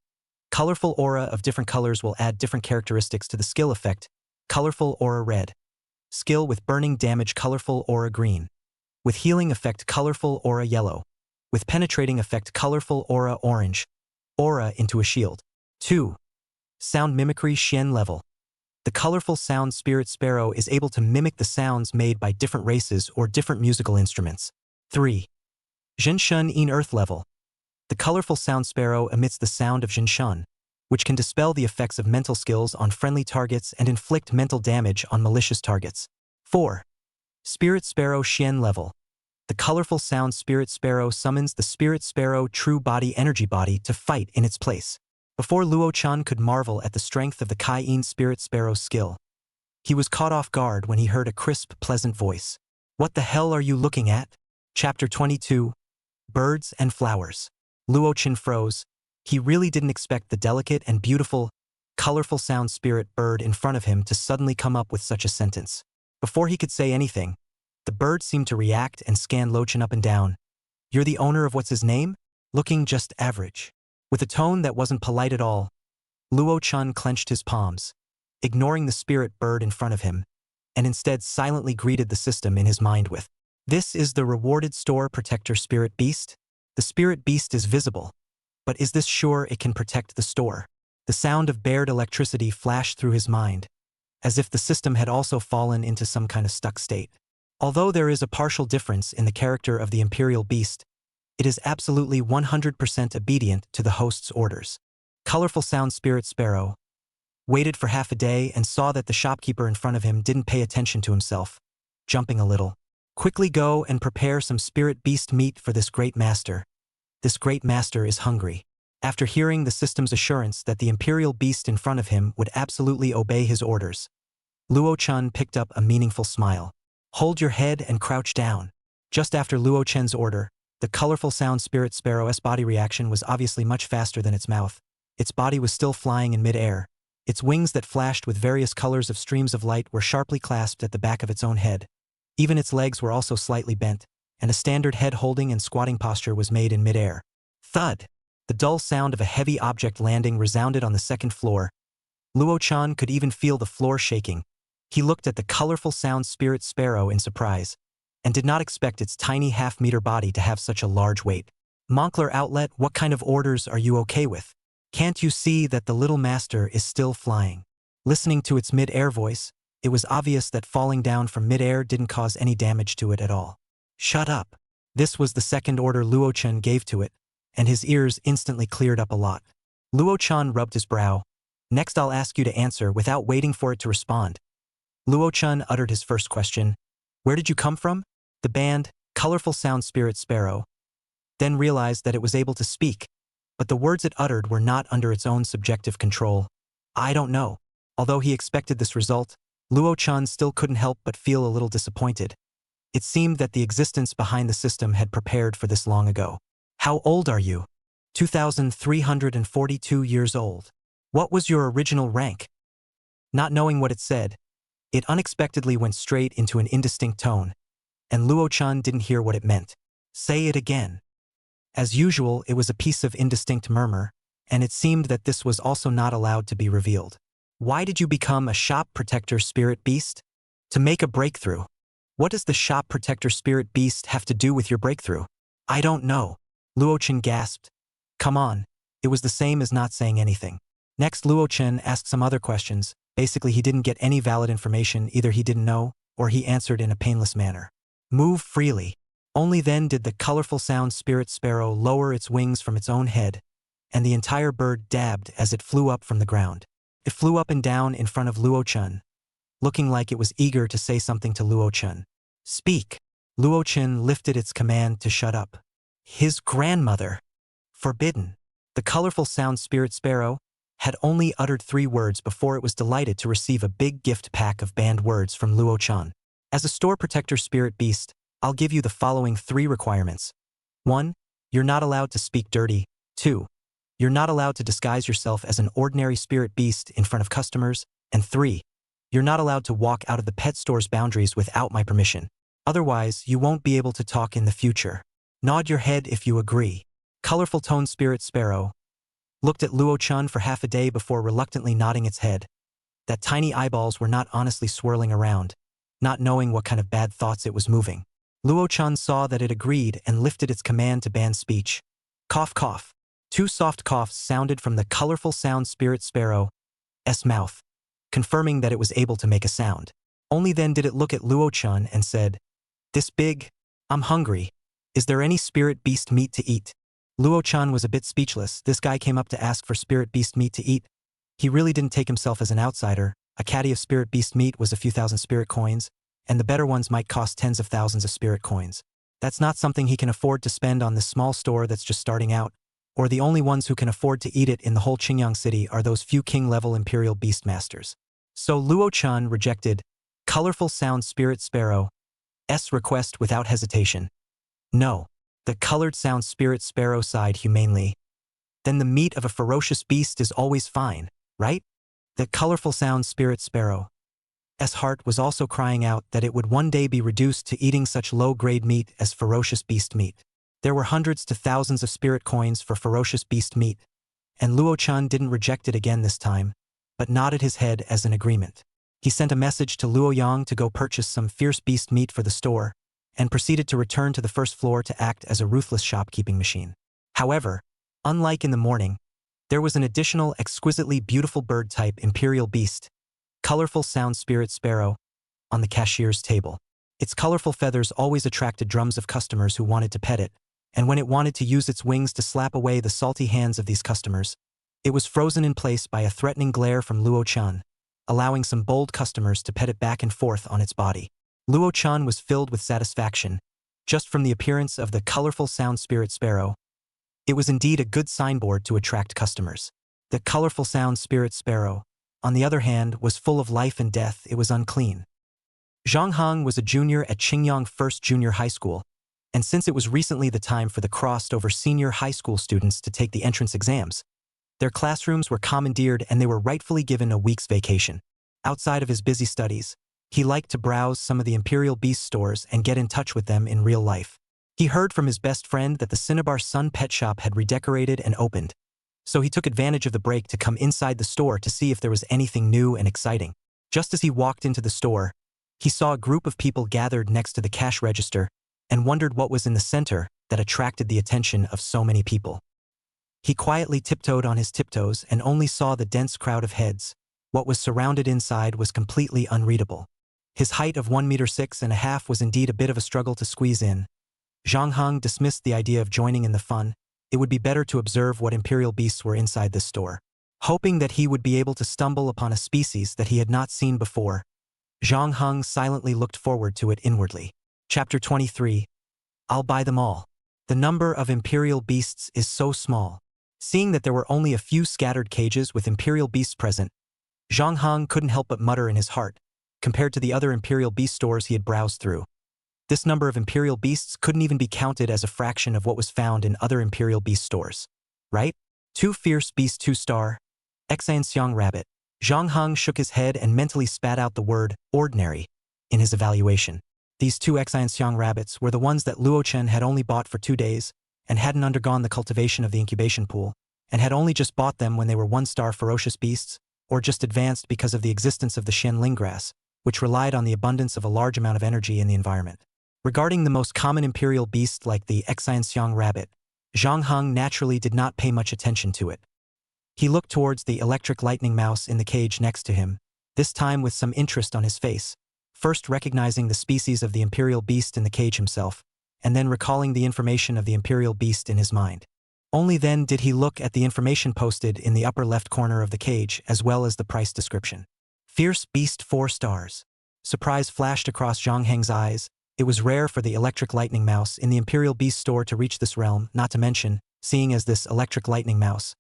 Colorful aura of different colors will add different characteristics to the skill effect. Colorful Aura Red. Skill with burning damage Colorful Aura Green. With healing effect Colorful Aura Yellow. With penetrating effect Colorful Aura Orange. Aura into a shield. 2. Sound Mimicry Xian Level. The colorful sound Spirit Sparrow is able to mimic the sounds made by different races or different musical instruments. 3. Zhenshun in Earth Level. The colorful sound sparrow emits the sound of Zhenshun, which can dispel the effects of mental skills on friendly targets and inflict mental damage on malicious targets. 4. Spirit Sparrow Xian Level. The colorful sound Spirit Sparrow summons the Spirit Sparrow True Body Energy Body to fight in its place. Before Luo Chan could marvel at the strength of the Kai-In Spirit Sparrow's skill, he was caught off guard when he heard a crisp, pleasant voice. What the hell are you looking at? Chapter 22. Birds and Flowers. Luo Chan froze. He really didn't expect the delicate and beautiful, colorful sound spirit bird in front of him to suddenly come up with such a sentence. Before he could say anything, the bird seemed to react and scan Luo Chan up and down. You're the owner of what's his name? Looking just average. With a tone that wasn't polite at all, Luo Chan clenched his palms, ignoring the spirit bird in front of him, and instead silently greeted the system in his mind with, "This is the rewarded store protector spirit beast? The spirit beast is visible, but is this sure it can protect the store?" The sound of bared electricity flashed through his mind, as if the system had also fallen into some kind of stuck state. Although there is a partial difference in the character of the Imperial Beast, it is absolutely 100% obedient to the host's orders. Colorful Sound Spirit Sparrow waited for half a day and saw that the shopkeeper in front of him didn't pay attention to himself, jumping a little. Quickly go and prepare some spirit beast meat for this great master. This great master is hungry. After hearing the system's assurance that the Imperial Beast in front of him would absolutely obey his orders, Luo Chan picked up a meaningful smile. Hold your head and crouch down. Just after Luo Chen's order, the colorful sound spirit sparrow's body reaction was obviously much faster than its mouth. Its body was still flying in mid-air. Its wings that flashed with various colors of streams of light were sharply clasped at the back of its own head. Even its legs were also slightly bent, and a standard head holding and squatting posture was made in mid-air. Thud! The dull sound of a heavy object landing resounded on the second floor. Luo Chan could even feel the floor shaking. He looked at the colorful sound spirit sparrow in surprise, and did not expect its tiny half-meter body to have such a large weight. Moncler Outlet, what kind of orders are you okay with? Can't you see that the little master is still flying? Listening to its mid-air voice, it was obvious that falling down from mid-air didn't cause any damage to it at all. Shut up. This was the second order Luo Chan gave to it, and his ears instantly cleared up a lot. Luo Chan rubbed his brow. Next I'll ask you to answer without waiting for it to respond. Luo Chan uttered his first question. Where did you come from? The band, colorful sound spirit sparrow, then realized that it was able to speak, but the words it uttered were not under its own subjective control. I don't know. Although he expected this result, Luo Chan still couldn't help but feel a little disappointed. It seemed that the existence behind the system had prepared for this long ago. How old are you? 2,342 years old. What was your original rank? Not knowing what it said, it unexpectedly went straight into an indistinct tone, and Luo Chan didn't hear what it meant. Say it again. As usual, it was a piece of indistinct murmur, and it seemed that this was also not allowed to be revealed. Why did you become a shop protector spirit beast? To make a breakthrough. What does the shop protector spirit beast have to do with your breakthrough? I don't know. Luo Chan gasped. Come on. It was the same as not saying anything. Next, Luo Chan asked some other questions. Basically, he didn't get any valid information. Either he didn't know, or he answered in a painless manner. Move freely. Only then did the colorful sound spirit sparrow lower its wings from its own head, and the entire bird dabbed as it flew up from the ground. It flew up and down in front of Luo Chan, looking like it was eager to say something to Luo Chan. Speak. Luo Chan lifted its command to shut up. His grandmother. Forbidden. The colorful sound spirit sparrow had only uttered 3 words before it was delighted to receive a big gift pack of banned words from Luo Chan. As a store protector spirit beast, I'll give you the following 3 requirements. 1. You're not allowed to speak dirty. 2. You're not allowed to disguise yourself as an ordinary spirit beast in front of customers. And 3. You're not allowed to walk out of the pet store's boundaries without my permission. Otherwise, you won't be able to talk in the future. Nod your head if you agree. Colorful toned spirit sparrow looked at Luo-chan for half a day before reluctantly nodding its head. That tiny eyeballs were not honestly swirling around, not knowing what kind of bad thoughts it was moving. Luo-chan saw that it agreed and lifted its command to ban speech. Cough cough. 2 soft coughs sounded from the colorful sound spirit sparrow's mouth, confirming that it was able to make a sound. Only then did it look at Luo-chan and said, "This big? I'm hungry. Is there any spirit beast meat to eat?" Luo-chan was a bit speechless. This guy came up to ask for spirit beast meat to eat. He really didn't take himself as an outsider. A caddy of spirit beast meat was a few thousand spirit coins, and the better ones might cost tens of thousands of spirit coins. That's not something he can afford to spend on this small store that's just starting out, or the only ones who can afford to eat it in the whole Qingyang city are those few king-level imperial beastmasters. So Luo-chan rejected colorful sound spirit sparrow's request without hesitation. No. The colored sound spirit sparrow sighed humanely. Then the meat of a ferocious beast is always fine, right? The colorful sound spirit sparrow's heart was also crying out that it would one day be reduced to eating such low-grade meat as ferocious beast meat. There were hundreds to thousands of spirit coins for ferocious beast meat, and Luo-chan didn't reject it again this time, but nodded his head as an agreement. He sent a message to Luoyang to go purchase some fierce beast meat for the store, and proceeded to return to the first floor to act as a ruthless shopkeeping machine. However, unlike in the morning, there was an additional exquisitely beautiful bird-type imperial beast, colorful sound spirit sparrow, on the cashier's table. Its colorful feathers always attracted drums of customers who wanted to pet it, and when it wanted to use its wings to slap away the salty hands of these customers, it was frozen in place by a threatening glare from Luo-chan, allowing some bold customers to pet it back and forth on its body. Luo-chan was filled with satisfaction, just from the appearance of the colorful sound spirit sparrow. It was indeed a good signboard to attract customers. The colorful sound spirit sparrow, on the other hand, was full of life and death. It was unclean. Zhang Hong was a junior at Qingyang First Junior High School, and since it was recently the time for the crossed-over senior high school students to take the entrance exams, their classrooms were commandeered and they were rightfully given a week's vacation. Outside of his busy studies, he liked to browse some of the Imperial Beast stores and get in touch with them in real life. He heard from his best friend that the Cinnabar Sun pet shop had redecorated and opened, so he took advantage of the break to come inside the store to see if there was anything new and exciting. Just as he walked into the store, he saw a group of people gathered next to the cash register and wondered what was in the center that attracted the attention of so many people. He quietly tiptoed on his tiptoes and only saw the dense crowd of heads. What was surrounded inside was completely unreadable. His height of 1.6 meters was indeed a bit of a struggle to squeeze in. Zhang Hong dismissed the idea of joining in the fun. It would be better to observe what imperial beasts were inside this store. Hoping that he would be able to stumble upon a species that he had not seen before, Zhang Hong silently looked forward to it inwardly. Chapter 23. I'll buy them all. The number of imperial beasts is so small. Seeing that there were only a few scattered cages with imperial beasts present, Zhang Hong couldn't help but mutter in his heart, compared to the other imperial beast stores he had browsed through. This number of imperial beasts couldn't even be counted as a fraction of what was found in other imperial beast stores. Right? 2 fierce beasts 2-star. Xianxiang rabbit. Zhang Hong shook his head and mentally spat out the word ordinary in his evaluation. These 2 Xianxiang rabbits were the ones that Luo-chan had only bought for 2 days and hadn't undergone the cultivation of the incubation pool, and had only just bought them when they were 1-star ferocious beasts, or just advanced because of the existence of the Xianling grass, which relied on the abundance of a large amount of energy in the environment. Regarding the most common imperial beast like the Xianxiang rabbit, Zhang Hong naturally did not pay much attention to it. He looked towards the electric lightning mouse in the cage next to him, this time with some interest on his face, first recognizing the species of the imperial beast in the cage himself, and then recalling the information of the imperial beast in his mind. Only then did he look at the information posted in the upper left corner of the cage as well as the price description. Fierce beast 4 stars. Surprise flashed across Zhang Heng's eyes. It was rare for the electric lightning mouse in the Imperial Beast store to reach this realm, not to mention, seeing as this electric lightning mouse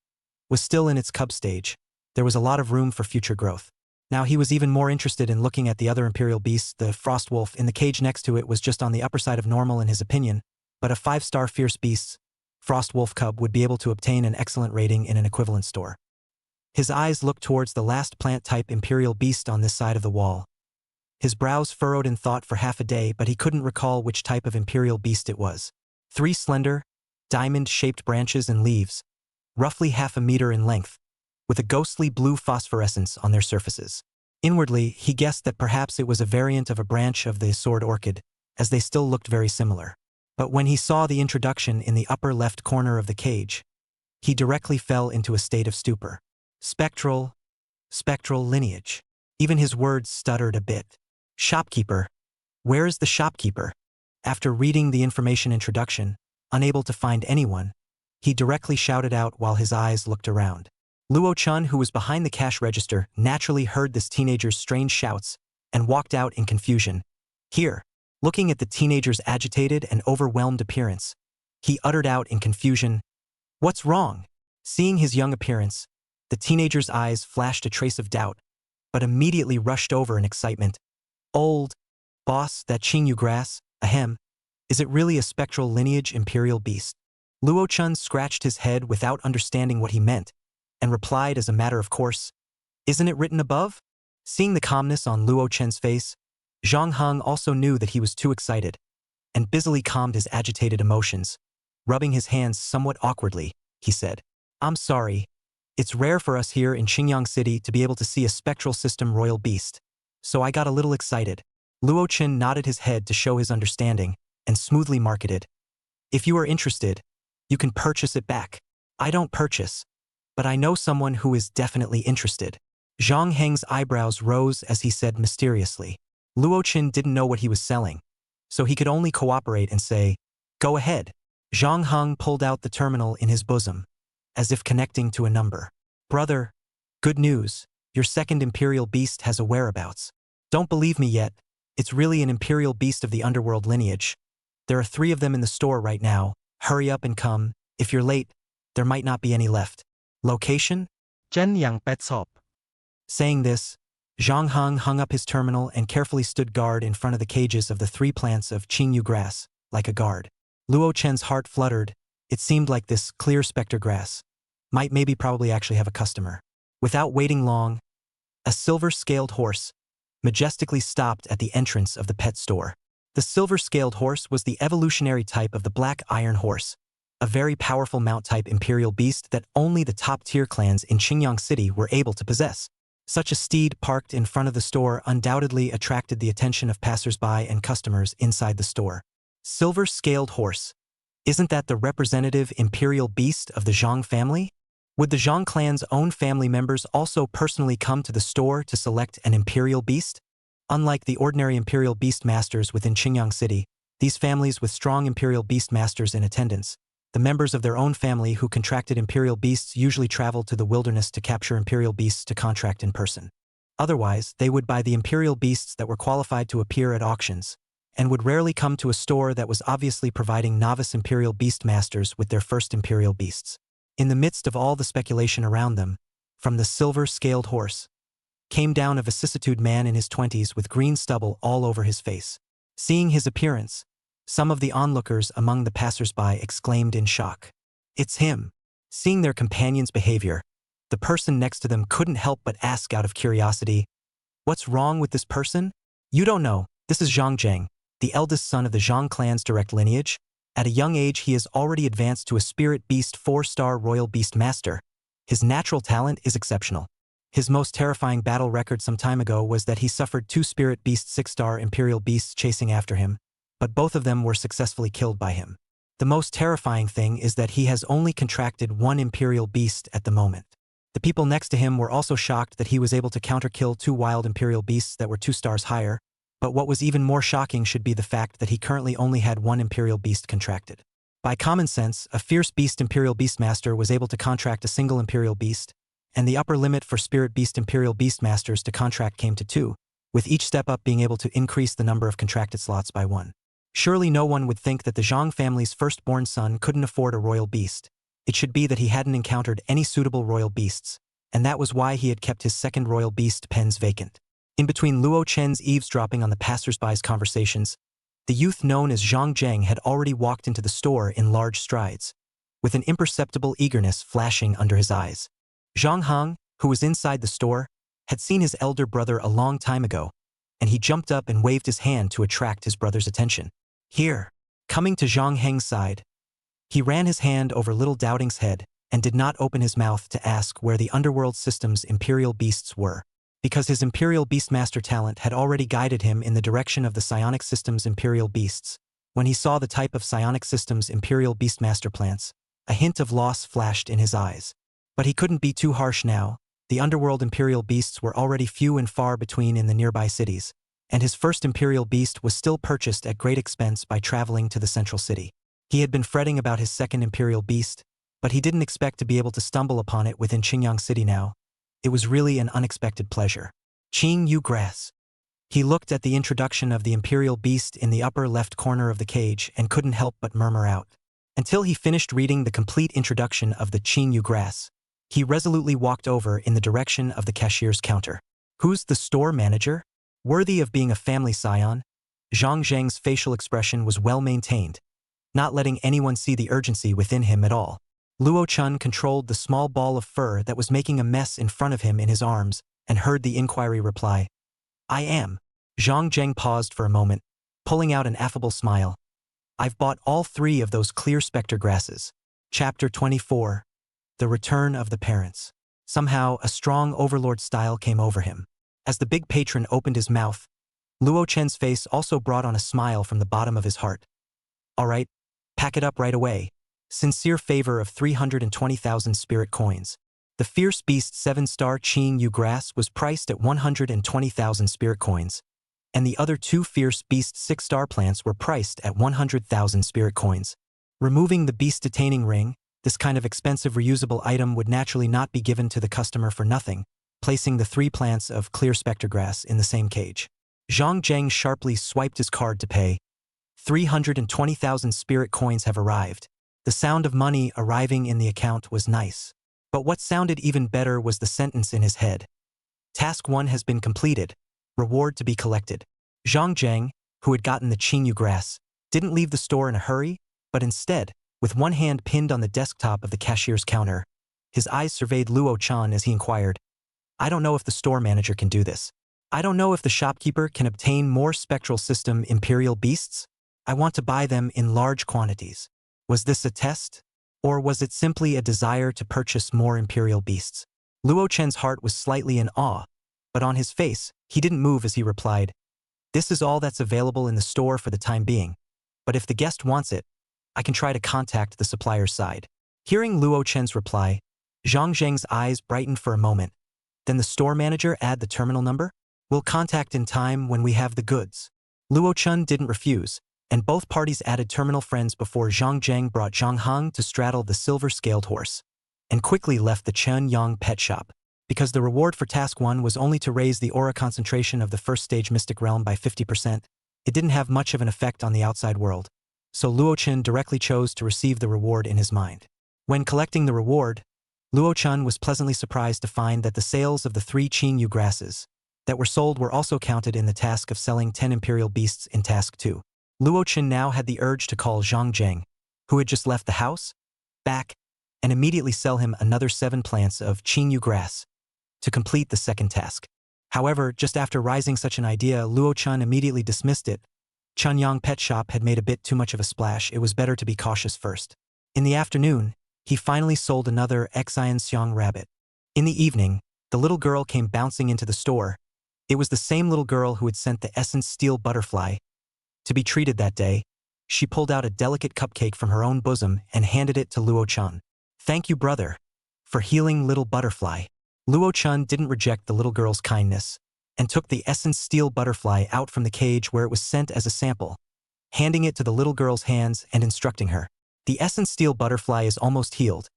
was still in its cub stage, there was a lot of room for future growth. Now he was even more interested in looking at the other imperial beast, the frost wolf. In the cage next to it was just on the upper side of normal in his opinion, but a 5-star fierce beast's frost wolf cub would be able to obtain an excellent rating in an equivalent store. His eyes looked towards the last plant-type imperial beast on this side of the wall. His brows furrowed in thought for half a day, but he couldn't recall which type of imperial beast it was. 3 slender, diamond-shaped branches and leaves, roughly half a meter in length, with a ghostly blue phosphorescence on their surfaces. Inwardly, he guessed that perhaps it was a variant of a branch of the sword orchid, as they still looked very similar. But when he saw the introduction in the upper left corner of the cage, he directly fell into a state of stupor. Spectral lineage. Even his words stuttered a bit. Shopkeeper. Where is the shopkeeper? After reading the information introduction, unable to find anyone, he directly shouted out while his eyes looked around. Luo Chun, who was behind the cash register, naturally heard this teenager's strange shouts and walked out in confusion. Here, looking at the teenager's agitated and overwhelmed appearance, he uttered out in confusion, "What's wrong?" Seeing his young appearance, the teenager's eyes flashed a trace of doubt, but immediately rushed over in excitement. "Old boss, that Ching grass, ahem, is it really a spectral lineage imperial beast?" Luo Chun scratched his head without understanding what he meant, and replied as a matter of course, "Isn't it written above?" Seeing the calmness on Luo Chen's face, Zhang Heng also knew that he was too excited, and busily calmed his agitated emotions. Rubbing his hands somewhat awkwardly, he said, "I'm sorry. It's rare for us here in Qingyang City to be able to see a spectral system royal beast, so I got a little excited." Luo Chen nodded his head to show his understanding, and smoothly marketed, "If you are interested, you can purchase it back." "I don't purchase, but I know someone who is definitely interested." Zhang Heng's eyebrows rose as he said mysteriously. Luo Chen didn't know what he was selling, so he could only cooperate and say, "Go ahead." Zhang Heng pulled out the terminal in his bosom, as if connecting to a number. "Brother, good news, your second imperial beast has a whereabouts. Don't believe me yet, it's really an imperial beast of the underworld lineage. There are 3 of them in the store right now, hurry up and come, if you're late, there might not be any left. Location? Shenyang Pet Shop. Saying this, Zhang Heng hung up his terminal and carefully stood guard in front of the cages of the 3 plants of Qingyu grass, like a guard. Luo Chen's heart fluttered. It seemed like this clear specter grass might probably actually have a customer. Without waiting long, a silver-scaled horse majestically stopped at the entrance of the pet store. The silver-scaled horse was the evolutionary type of the black iron horse, a very powerful mount-type imperial beast that only the top-tier clans in Qingyang City were able to possess. Such a steed parked in front of the store undoubtedly attracted the attention of passers-by and customers inside the store. Silver-scaled horse. Isn't that the representative imperial beast of the Zhang family? Would the Zhang clan's own family members also personally come to the store to select an imperial beast? Unlike the ordinary imperial beastmasters within Qingyang City, these families with strong imperial beastmasters in attendance, the members of their own family who contracted imperial beasts usually traveled to the wilderness to capture imperial beasts to contract in person. Otherwise, they would buy the imperial beasts that were qualified to appear at auctions, and would rarely come to a store that was obviously providing novice imperial beastmasters with their first imperial beasts. In the midst of all the speculation around them, from the silver-scaled horse, came down a vicissitude man in his 20s with green stubble all over his face. Seeing his appearance, some of the onlookers among the passers-by exclaimed in shock. "It's him." Seeing their companion's behavior, the person next to them couldn't help but ask out of curiosity, "What's wrong with this person?" "You don't know, this is Zhang Zheng, the eldest son of the Zhang clan's direct lineage. At a young age he has already advanced to a spirit beast 4-star royal beast master. His natural talent is exceptional. His most terrifying battle record some time ago was that he suffered 2 spirit beast 6-star imperial beasts chasing after him, but both of them were successfully killed by him. The most terrifying thing is that he has only contracted 1 imperial beast at the moment. The people next to him were also shocked that he was able to counter-kill 2 wild imperial beasts that were 2 stars higher, but what was even more shocking should be the fact that he currently only had 1 imperial beast contracted. By common sense, a fierce beast imperial beastmaster was able to contract a single imperial beast, and the upper limit for spirit beast imperial beastmasters to contract came to 2, with each step up being able to increase the number of contracted slots by 1. Surely no one would think that the Zhang family's firstborn son couldn't afford a royal beast. It should be that he hadn't encountered any suitable royal beasts, and that was why he had kept his second royal beast pens vacant. In between Luo Chen's eavesdropping on the passersby's conversations, the youth known as Zhang Zheng had already walked into the store in large strides, with an imperceptible eagerness flashing under his eyes. Zhang Hong, who was inside the store, had seen his elder brother a long time ago, and he jumped up and waved his hand to attract his brother's attention. Here, coming to Zhang Heng's side, he ran his hand over little Doubting's head and did not open his mouth to ask where the underworld system's imperial beasts were, because his imperial beastmaster talent had already guided him in the direction of the psionic system's imperial beasts. When he saw the type of psionic system's imperial beastmaster plants, a hint of loss flashed in his eyes. But he couldn't be too harsh now. The underworld imperial beasts were already few and far between in the nearby cities, and his first imperial beast was still purchased at great expense by traveling to the central city. He had been fretting about his second imperial beast, but he didn't expect to be able to stumble upon it within Qingyang City now. It was really an unexpected pleasure. Qing Yu Grass. He looked at the introduction of the imperial beast in the upper left corner of the cage and couldn't help but murmur out. Until he finished reading the complete introduction of the Qing Yu Grass, he resolutely walked over in the direction of the cashier's counter. Who's the store manager? Worthy of being a family scion, Zhang Zheng's facial expression was well maintained, not letting anyone see the urgency within him at all. Luo Chun controlled the small ball of fur that was making a mess in front of him in his arms and heard the inquiry reply. I am. Zhang Zheng paused for a moment, pulling out an affable smile. I've bought all 3 of those clear specter grasses. Chapter 24. The Return of the Parents. Somehow, a strong overlord style came over him. As the big patron opened his mouth, Luo Chen's face also brought on a smile from the bottom of his heart. All right, pack it up right away. Sincere favor of 320,000 spirit coins. The Fierce Beast 7-star Qing Yu Grass was priced at 120,000 spirit coins, and the other 2 Fierce Beast 6-star plants were priced at 100,000 spirit coins. Removing the beast detaining ring, this kind of expensive reusable item would naturally not be given to the customer for nothing, placing the 3 plants of clear specter grass in the same cage. Zhang Zheng sharply swiped his card to pay. 320,000 spirit coins have arrived. The sound of money arriving in the account was nice. But what sounded even better was the sentence in his head. Task 1 has been completed. Reward to be collected. Zhang Zheng, who had gotten the Qing Yu Grass, didn't leave the store in a hurry, but instead, with one hand pinned on the desktop of the cashier's counter, his eyes surveyed Luo Chan as he inquired, I don't know if the store manager can do this. I don't know if the shopkeeper can obtain more spectral system imperial beasts. I want to buy them in large quantities. Was this a test? Or was it simply a desire to purchase more imperial beasts? Luo Chen's heart was slightly in awe, but on his face, he didn't move as he replied, This is all that's available in the store for the time being, but if the guest wants it, I can try to contact the supplier's side. Hearing Luo Chen's reply, Zhang Zheng's eyes brightened for a moment. Then the store manager add the terminal number? We'll contact in time when we have the goods. Luo Chen didn't refuse, and both parties added terminal friends before Zhang Zheng brought Zhang Hong to straddle the silver-scaled horse, and quickly left the Chen Yang pet shop. Because the reward for Task 1 was only to raise the aura concentration of the first stage Mystic Realm by 50%, it didn't have much of an effect on the outside world. So Luo Chen directly chose to receive the reward in his mind. When collecting the reward, Luo Chen was pleasantly surprised to find that the sales of the 3 Qing Yu grasses that were sold were also counted in the task of selling 10 imperial beasts in Task 2. Luo Chen now had the urge to call Zhang Zheng, who had just left the house, back, and immediately sell him another 7 plants of Qing Yu grass to complete the second task. However, just after rising such an idea, Luo Chen immediately dismissed it. Chunyang Pet Shop had made a bit too much of a splash. It was better to be cautious first. In the afternoon, he finally sold another Xian Xiang rabbit. In the evening, the little girl came bouncing into the store. It was the same little girl who had sent the Essence Steel Butterfly to be treated that day. She pulled out a delicate cupcake from her own bosom and handed it to Luo Chen. Thank you, brother, for healing little butterfly. Luo Chen didn't reject the little girl's kindness, and took the Essence Steel Butterfly out from the cage where it was sent as a sample, handing it to the little girl's hands and instructing her. The Essence Steel Butterfly is almost healed.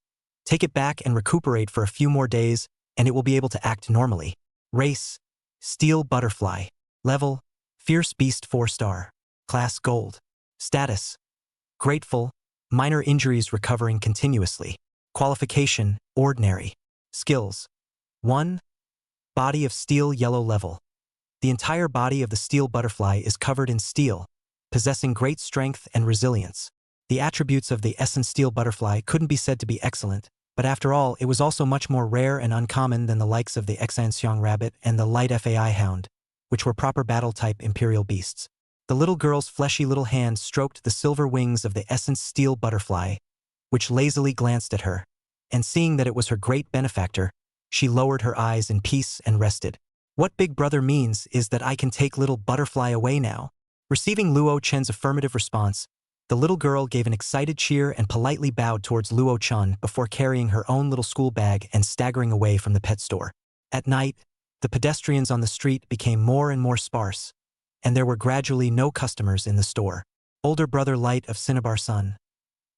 Take it back and recuperate for a few more days, and it will be able to act normally. Race: Steel Butterfly. Level: Fierce Beast 4-star. Class: Gold. Status: Grateful. Minor injuries recovering continuously. Qualification: Ordinary. Skills: 1. Body of steel yellow level. The entire body of the steel butterfly is covered in steel, possessing great strength and resilience. The attributes of the essence steel butterfly couldn't be said to be excellent, but after all, it was also much more rare and uncommon than the likes of the Exanxiong rabbit and the light FAI hound, which were proper battle-type imperial beasts. The little girl's fleshy little hand stroked the silver wings of the essence steel butterfly, which lazily glanced at her, and seeing that it was her great benefactor, she lowered her eyes in peace and rested. What Big Brother means is that I can take little butterfly away now. Receiving Luo Chen's affirmative response, the little girl gave an excited cheer and politely bowed towards Luo Chen before carrying her own little school bag and staggering away from the pet store. At night, the pedestrians on the street became more and more sparse, and there were gradually no customers in the store. Older brother Light of Cinnabar Sun.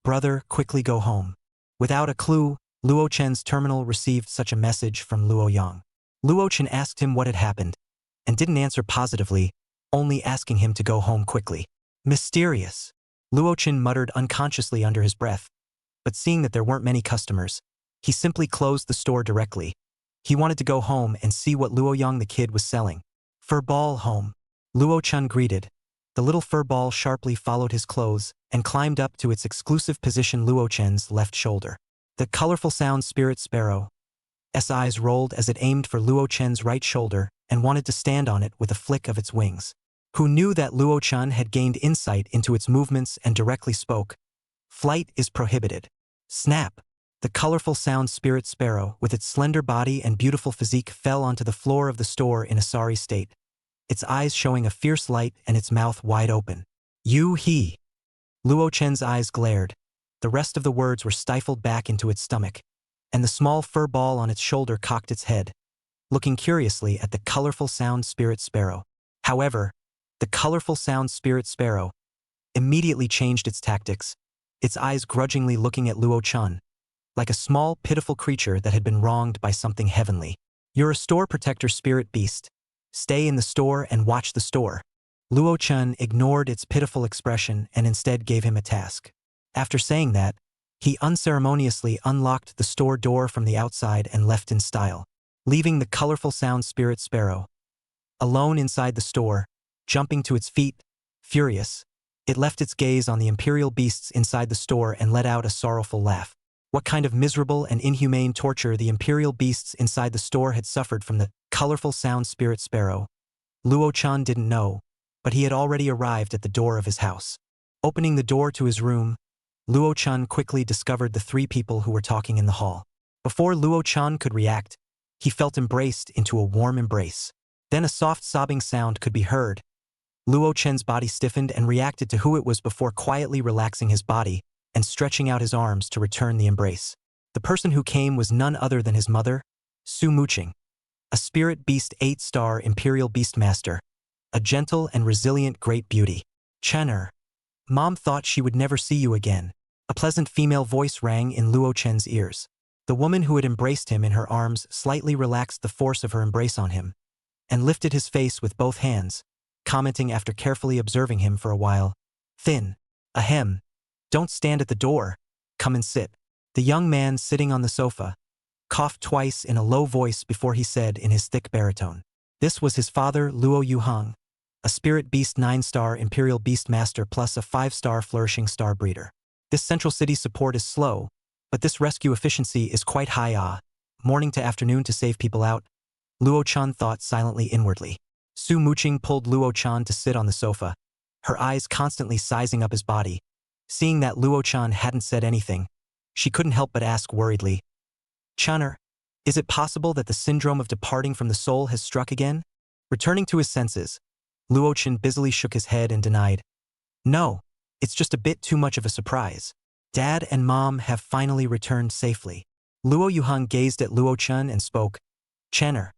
Brother, quickly go home. Without a clue, Luo Chen's terminal received such a message from Luo Yang. Luo Chen asked him what had happened, and didn't answer positively, only asking him to go home quickly. Mysterious. Luo Chen muttered unconsciously under his breath, but seeing that there weren't many customers, he simply closed the store directly. He wanted to go home and see what Luo Yang the kid was selling. Fur ball home. Luo Chen greeted. The little fur ball sharply followed his clothes and climbed up to its exclusive position Luo Chen's left shoulder. The colorful sound spirit sparrow. S eyes rolled as it aimed for Luo Chen's right shoulder and wanted to stand on it with a flick of its wings. Who knew that Luo Chen had gained insight into its movements and directly spoke. Flight is prohibited. Snap! The colorful sound spirit sparrow, with its slender body and beautiful physique, fell onto the floor of the store in a sorry state, its eyes showing a fierce light and its mouth wide open. He. Luo Chen's eyes glared. The rest of the words were stifled back into its stomach, and the small fur ball on its shoulder cocked its head, looking curiously at the colorful sound spirit sparrow. However, the colorful sound spirit sparrow immediately changed its tactics, its eyes grudgingly looking at Luo Chen, like a small, pitiful creature that had been wronged by something heavenly. You're a store protector spirit beast. Stay in the store and watch the store. Luo Chen ignored its pitiful expression and instead gave him a task. After saying that, he unceremoniously unlocked the store door from the outside and left in style, leaving the colorful sound spirit sparrow alone inside the store. Jumping to its feet, furious, it left its gaze on the imperial beasts inside the store and let out a sorrowful laugh. What kind of miserable and inhumane torture the imperial beasts inside the store had suffered from the colorful sound spirit sparrow, Luo Chen didn't know, but he had already arrived at the door of his house. Opening the door to his room, Luo Chen quickly discovered the three people who were talking in the hall. Before Luo Chen could react, he felt embraced into a warm embrace. Then a soft sobbing sound could be heard. Luo Chen's body stiffened and reacted to who it was before quietly relaxing his body and stretching out his arms to return the embrace. The person who came was none other than his mother, Su Muqing, a spirit beast 8-star imperial beastmaster, a gentle and resilient great beauty. Chener, Mom thought she would never see you again. A pleasant female voice rang in Luo Chen's ears. The woman who had embraced him in her arms slightly relaxed the force of her embrace on him and lifted his face with both hands, commenting after carefully observing him for a while. Thin. Ahem. Don't stand at the door. Come and sit. The young man sitting on the sofa coughed twice in a low voice before he said in his thick baritone. This was his father, Luo Yuhang, a spirit beast 9-star imperial beastmaster plus a 5-star flourishing star breeder. This central city support is slow, but this rescue efficiency is quite high. Morning to afternoon to save people out, Luo Chen thought silently inwardly. Su Muqing pulled Luo Chen to sit on the sofa, her eyes constantly sizing up his body. Seeing that Luo Chen hadn't said anything, she couldn't help but ask worriedly, Chener, is it possible that the syndrome of departing from the soul has struck again? Returning to his senses, Luo Chen busily shook his head and denied, No, it's just a bit too much of a surprise. Dad and Mom have finally returned safely. Luo Yuhang gazed at Luo Chen and spoke, Chener,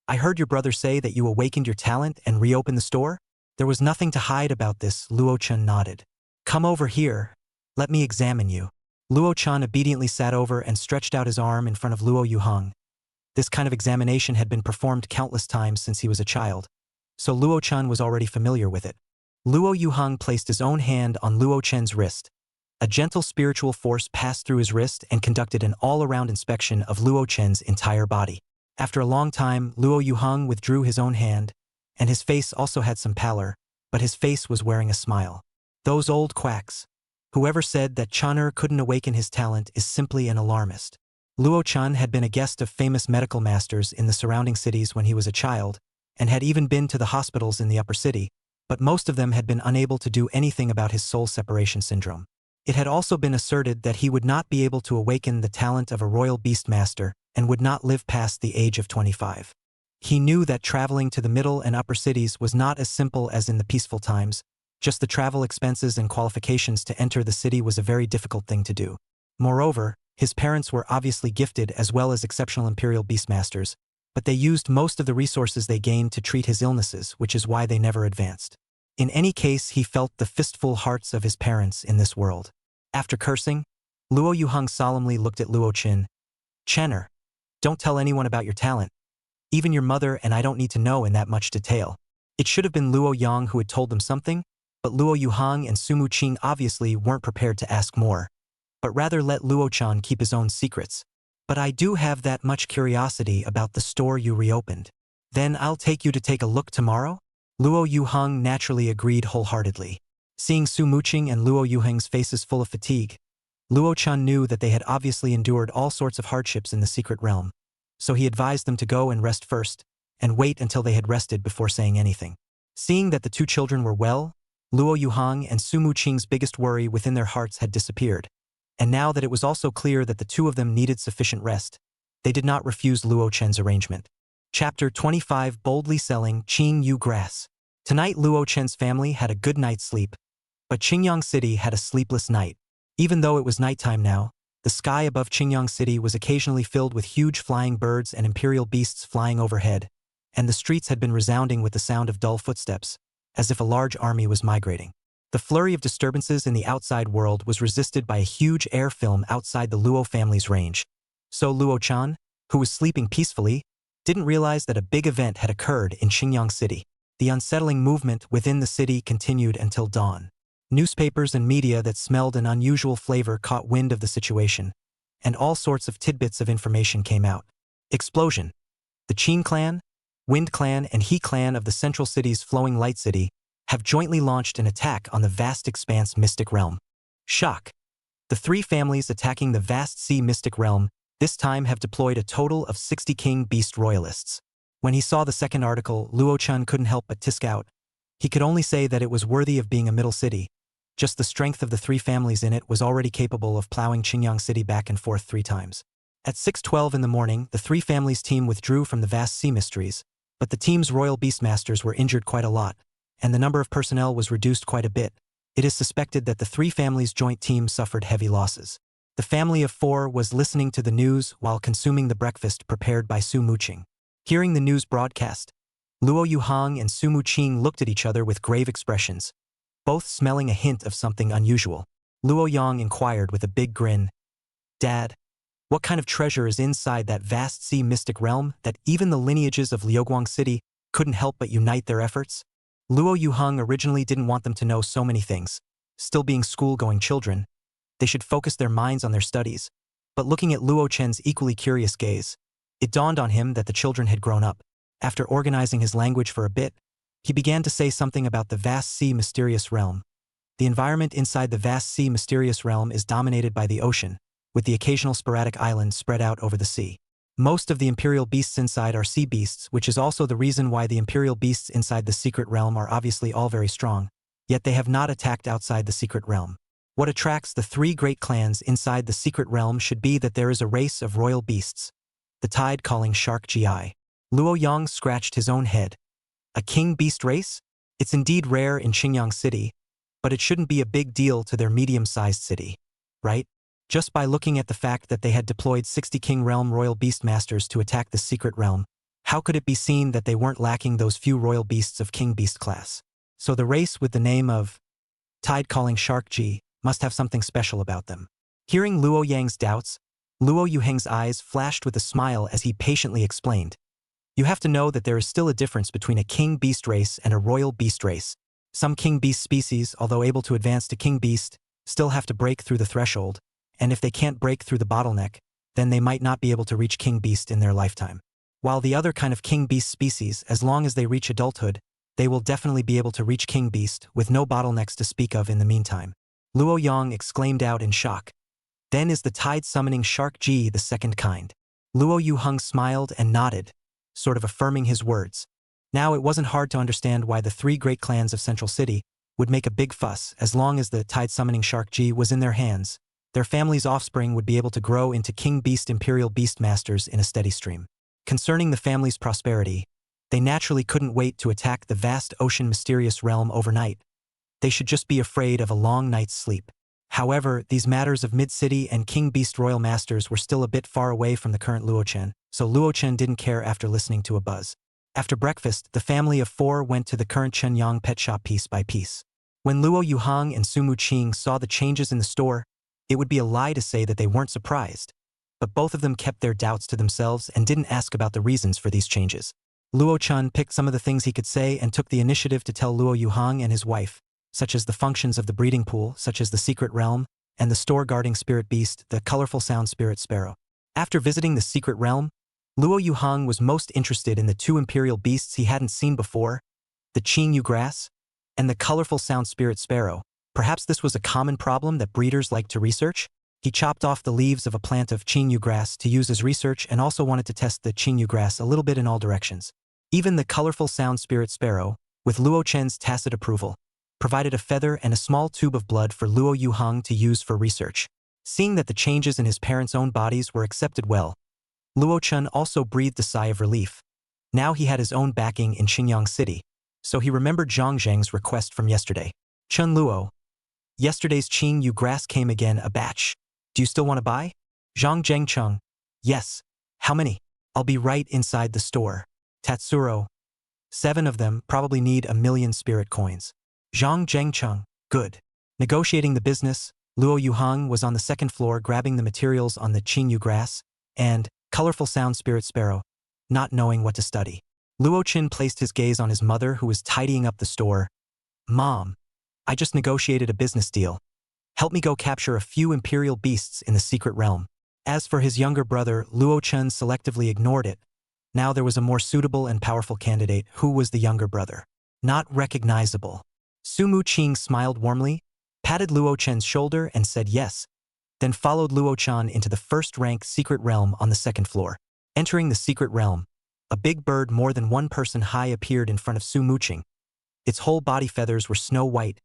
I heard your brother say that you awakened your talent and reopened the store? There was nothing to hide about this, Luo Chen nodded. Come over here. Let me examine you. Luo Chen obediently sat over and stretched out his arm in front of Luo Yuhang. This kind of examination had been performed countless times since he was a child, so Luo Chen was already familiar with it. Luo Yuhang placed his own hand on Luo Chen's wrist. A gentle spiritual force passed through his wrist and conducted an all-around inspection of Luo Chen's entire body. After a long time, Luo Yuheng withdrew his own hand, and his face also had some pallor, but his face was wearing a smile. Those old quacks. Whoever said that Chan'er couldn't awaken his talent is simply an alarmist. Luo Chun had been a guest of famous medical masters in the surrounding cities when he was a child, and had even been to the hospitals in the upper city, but most of them had been unable to do anything about his soul separation syndrome. It had also been asserted that he would not be able to awaken the talent of a royal beastmaster and would not live past the age of 25. He knew that traveling to the middle and upper cities was not as simple as in the peaceful times. Just the travel expenses and qualifications to enter the city was a very difficult thing to do. Moreover, his parents were obviously gifted as well as exceptional imperial beastmasters, but they used most of the resources they gained to treat his illnesses, which is why they never advanced. In any case, he felt the fistful hearts of his parents in this world. After cursing, Luo Yuheng solemnly looked at Luo Qin. Chan'er, don't tell anyone about your talent. Even your mother and I don't need to know in that much detail. It should have been Luo Yang who had told them something, but Luo Yuheng and Sumu Qing obviously weren't prepared to ask more, but rather let Luo Chan keep his own secrets. But I do have that much curiosity about the store you reopened. Then I'll take you to take a look tomorrow? Luo Yuheng naturally agreed wholeheartedly. Seeing Su Muqing and Luo Yuheng's faces full of fatigue, Luo Chan knew that they had obviously endured all sorts of hardships in the secret realm, so he advised them to go and rest first, and wait until they had rested before saying anything. Seeing that the two children were well, Luo Yuheng and Su Muqing's biggest worry within their hearts had disappeared, and now that it was also clear that the two of them needed sufficient rest, they did not refuse Luo Chen's arrangement. Chapter 25 Boldly Selling Ching Yu Grass. Tonight Luo Chen's family had a good night's sleep, but Qingyang City had a sleepless night. Even though it was nighttime now, the sky above Qingyang City was occasionally filled with huge flying birds and imperial beasts flying overhead, and the streets had been resounding with the sound of dull footsteps, as if a large army was migrating. The flurry of disturbances in the outside world was resisted by a huge air film outside the Luo family's range. So Luo Chan, who was sleeping peacefully, didn't realize that a big event had occurred in Qingyang City. The unsettling movement within the city continued until dawn. Newspapers and media that smelled an unusual flavor caught wind of the situation, and all sorts of tidbits of information came out. Explosion. The Qin clan, Wind clan and He clan of the central city's flowing light city have jointly launched an attack on the vast expanse mystic realm. Shock. The three families attacking the vast sea mystic realm this time have deployed a total of 60 king beast royalists. When he saw the second article, Luo Chun couldn't help but tisk out. He could only say that it was worthy of being a middle city. Just the strength of the three families in it was already capable of plowing Qingyang City back and forth 3 times. At 6:12 in the morning, the three families' team withdrew from the vast sea mysteries, but the team's royal beastmasters were injured quite a lot, and the number of personnel was reduced quite a bit. It is suspected that the three families' joint team suffered heavy losses. The family of 4 was listening to the news while consuming the breakfast prepared by Su Muqing. Hearing the news broadcast, Luo Yuheng and Su Muqing looked at each other with grave expressions, both smelling a hint of something unusual. Luo Yang inquired with a big grin, "Dad, what kind of treasure is inside that vast sea mystic realm that even the lineages of Liuguang City couldn't help but unite their efforts?" Luo Yuheng originally didn't want them to know so many things. Still being school-going children, they should focus their minds on their studies. But looking at Luo Chen's equally curious gaze, it dawned on him that the children had grown up. After organizing his language for a bit, he began to say something about the vast sea mysterious realm. The environment inside the vast sea mysterious realm is dominated by the ocean, with the occasional sporadic islands spread out over the sea. Most of the imperial beasts inside are sea beasts, which is also the reason why the imperial beasts inside the secret realm are obviously all very strong, yet they have not attacked outside the secret realm. What attracts the 3 great clans inside the secret realm should be that there is a race of royal beasts, the tide-calling shark Gi. Luo Yang scratched his own head. A king beast race? It's indeed rare in Qingyang City, but it shouldn't be a big deal to their medium-sized city, right? Just by looking at the fact that they had deployed 60 King Realm Royal Beastmasters to attack the secret realm, how could it be seen that they weren't lacking those few royal beasts of King Beast class? So the race with the name of Tide-Calling Shark G must have something special about them. Hearing Luo Yang's doubts, Luo Yuheng's eyes flashed with a smile as he patiently explained. You have to know that there is still a difference between a King Beast race and a Royal Beast race. Some King Beast species, although able to advance to King Beast, still have to break through the threshold, and if they can't break through the bottleneck, then they might not be able to reach King Beast in their lifetime. While the other kind of king beast species, as long as they reach adulthood, they will definitely be able to reach king beast with no bottlenecks to speak of in the meantime. Luo Yang exclaimed out in shock. Then is the tide summoning shark G the second kind? Luo Yuheng smiled and nodded, sort of affirming his words. Now it wasn't hard to understand why the three great clans of Central City would make a big fuss as long as the tide summoning shark G was in their hands. Their family's offspring would be able to grow into king beast imperial beastmasters in a steady stream. Concerning the family's prosperity, they naturally couldn't wait to attack the vast ocean mysterious realm overnight. They should just be afraid of a long night's sleep. However, these matters of mid-city and king beast royal masters were still a bit far away from the current Luochen, so Luochen didn't care after listening to a buzz. After breakfast, the family of four went to the current Shenyang pet shop piece by piece. When Luo Yuheng and Sumu Ching saw the changes in the store, it would be a lie to say that they weren't surprised. But both of them kept their doubts to themselves and didn't ask about the reasons for these changes. Luo Chun picked some of the things he could say and took the initiative to tell Luo Yuheng and his wife, such as the functions of the breeding pool, such as the secret realm, and the store guarding spirit beast, the colorful sound spirit sparrow. After visiting the secret realm, Luo Yuheng was most interested in the two imperial beasts he hadn't seen before, the Ching Yu grass and the colorful sound spirit sparrow. Perhaps this was a common problem that breeders like to research? He chopped off the leaves of a plant of Ching Yu grass to use as research and also wanted to test the Ching Yu grass a little bit in all directions. Even the colorful sound spirit sparrow, with Luo Chen's tacit approval, provided a feather and a small tube of blood for Luo Yuheng to use for research. Seeing that the changes in his parents' own bodies were accepted well, Luo Chen also breathed a sigh of relief. Now he had his own backing in Xinjiang City, so he remembered Zhang Zheng's request from yesterday. Chen Luo, yesterday's Ching Yu grass came again a batch. Do you still want to buy? Zhang Zhengcheng, yes. How many? I'll be right inside the store. Tatsuro, 7 of them, probably need 1,000,000 spirit coins. Zhang Zhengcheng, good. Negotiating the business, Luo Yuheng was on the second floor grabbing the materials on the Ching Yu grass and colorful sound spirit sparrow, not knowing what to study. Luo Qin placed his gaze on his mother who was tidying up the store. Mom, I just negotiated a business deal. Help me go capture a few imperial beasts in the secret realm. As for his younger brother, Luo Chen selectively ignored it. Now there was a more suitable and powerful candidate. Who was the younger brother? Not recognizable. Sumu Ching smiled warmly, patted Luo Chen's shoulder and said yes, then followed Luo Chen into the first-rank secret realm on the second floor. Entering the secret realm, a big bird more than one person high appeared in front of Sumu Ching. Its whole body feathers were snow white,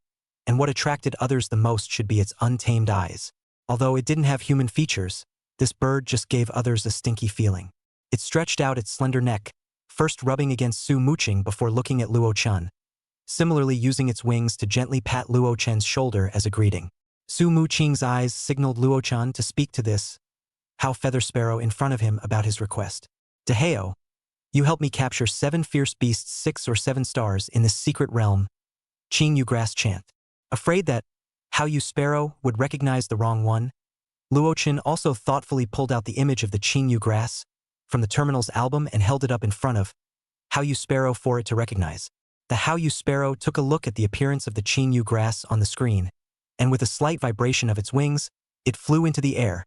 and what attracted others the most should be its untamed eyes. Although it didn't have human features, this bird just gave others a stinky feeling. It stretched out its slender neck, first rubbing against Su Muqing before looking at Luo Chen, similarly using its wings to gently pat Luo Chen's shoulder as a greeting. Su Muqing's eyes signaled Luo Chen to speak to this How Feather Sparrow in front of him about his request. Deheo, you help me capture 7 fierce beasts 6 or 7 stars in this secret realm. Ching Yu Grass chant. Afraid that How You Sparrow would recognize the wrong one, Luo Chen also thoughtfully pulled out the image of the Ching Yu Grass from the terminal's album and held it up in front of How You Sparrow for it to recognize. The How You Sparrow took a look at the appearance of the Ching Yu Grass on the screen, and with a slight vibration of its wings, it flew into the air,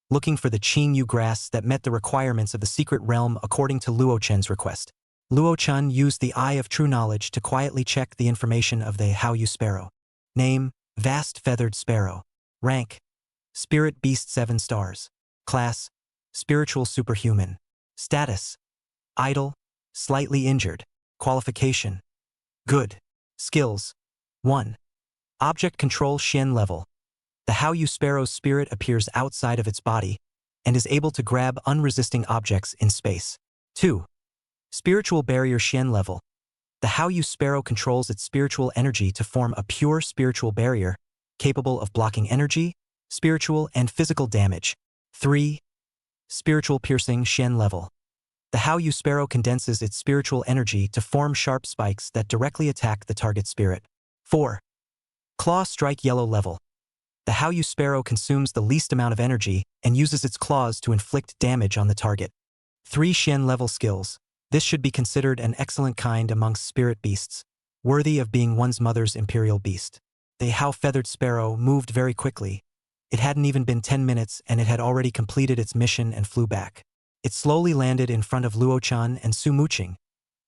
looking for the Ching Yu Grass that met the requirements of the secret realm according to Luo Chen's request. Luo Chen used the Eye of True Knowledge to quietly check the information of the How You Sparrow. Name, Vast Feathered Sparrow. Rank, Spirit Beast 7 stars. Class, Spiritual Superhuman. Status, Idle, Slightly Injured. Qualification, Good. Skills, 1. Object Control Xian level. The How You Sparrow's spirit appears outside of its body and is able to grab unresisting objects in space. 2. Spiritual Barrier Xian level. The How You Sparrow controls its spiritual energy to form a pure spiritual barrier, capable of blocking energy, spiritual and physical damage. 3. Spiritual Piercing Xian level. The How You Sparrow condenses its spiritual energy to form sharp spikes that directly attack the target spirit. 4. Claw Strike Yellow level. The How You Sparrow consumes the least amount of energy and uses its claws to inflict damage on the target. 3 Xian level skills. This should be considered an excellent kind amongst spirit beasts, worthy of being one's mother's imperial beast. The How Feathered Sparrow moved very quickly. It hadn't even been 10 minutes and it had already completed its mission and flew back. It slowly landed in front of Luo-chan and Su Muqing.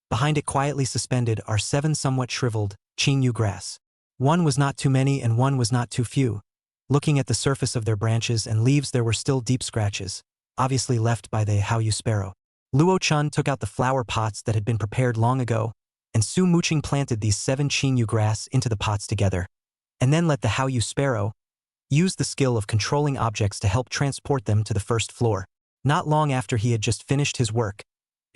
Behind it quietly suspended are 7 somewhat shriveled Ching grass. One was not too many and one was not too few. Looking at the surface of their branches and leaves, there were still deep scratches, obviously left by the Hao Yu sparrow. Luo-chan took out the flower pots that had been prepared long ago, and Su Muqing planted these 7 Ching grass into the pots together, and then let the Hao Yu sparrow use the skill of controlling objects to help transport them to the first floor. Not long after he had just finished his work,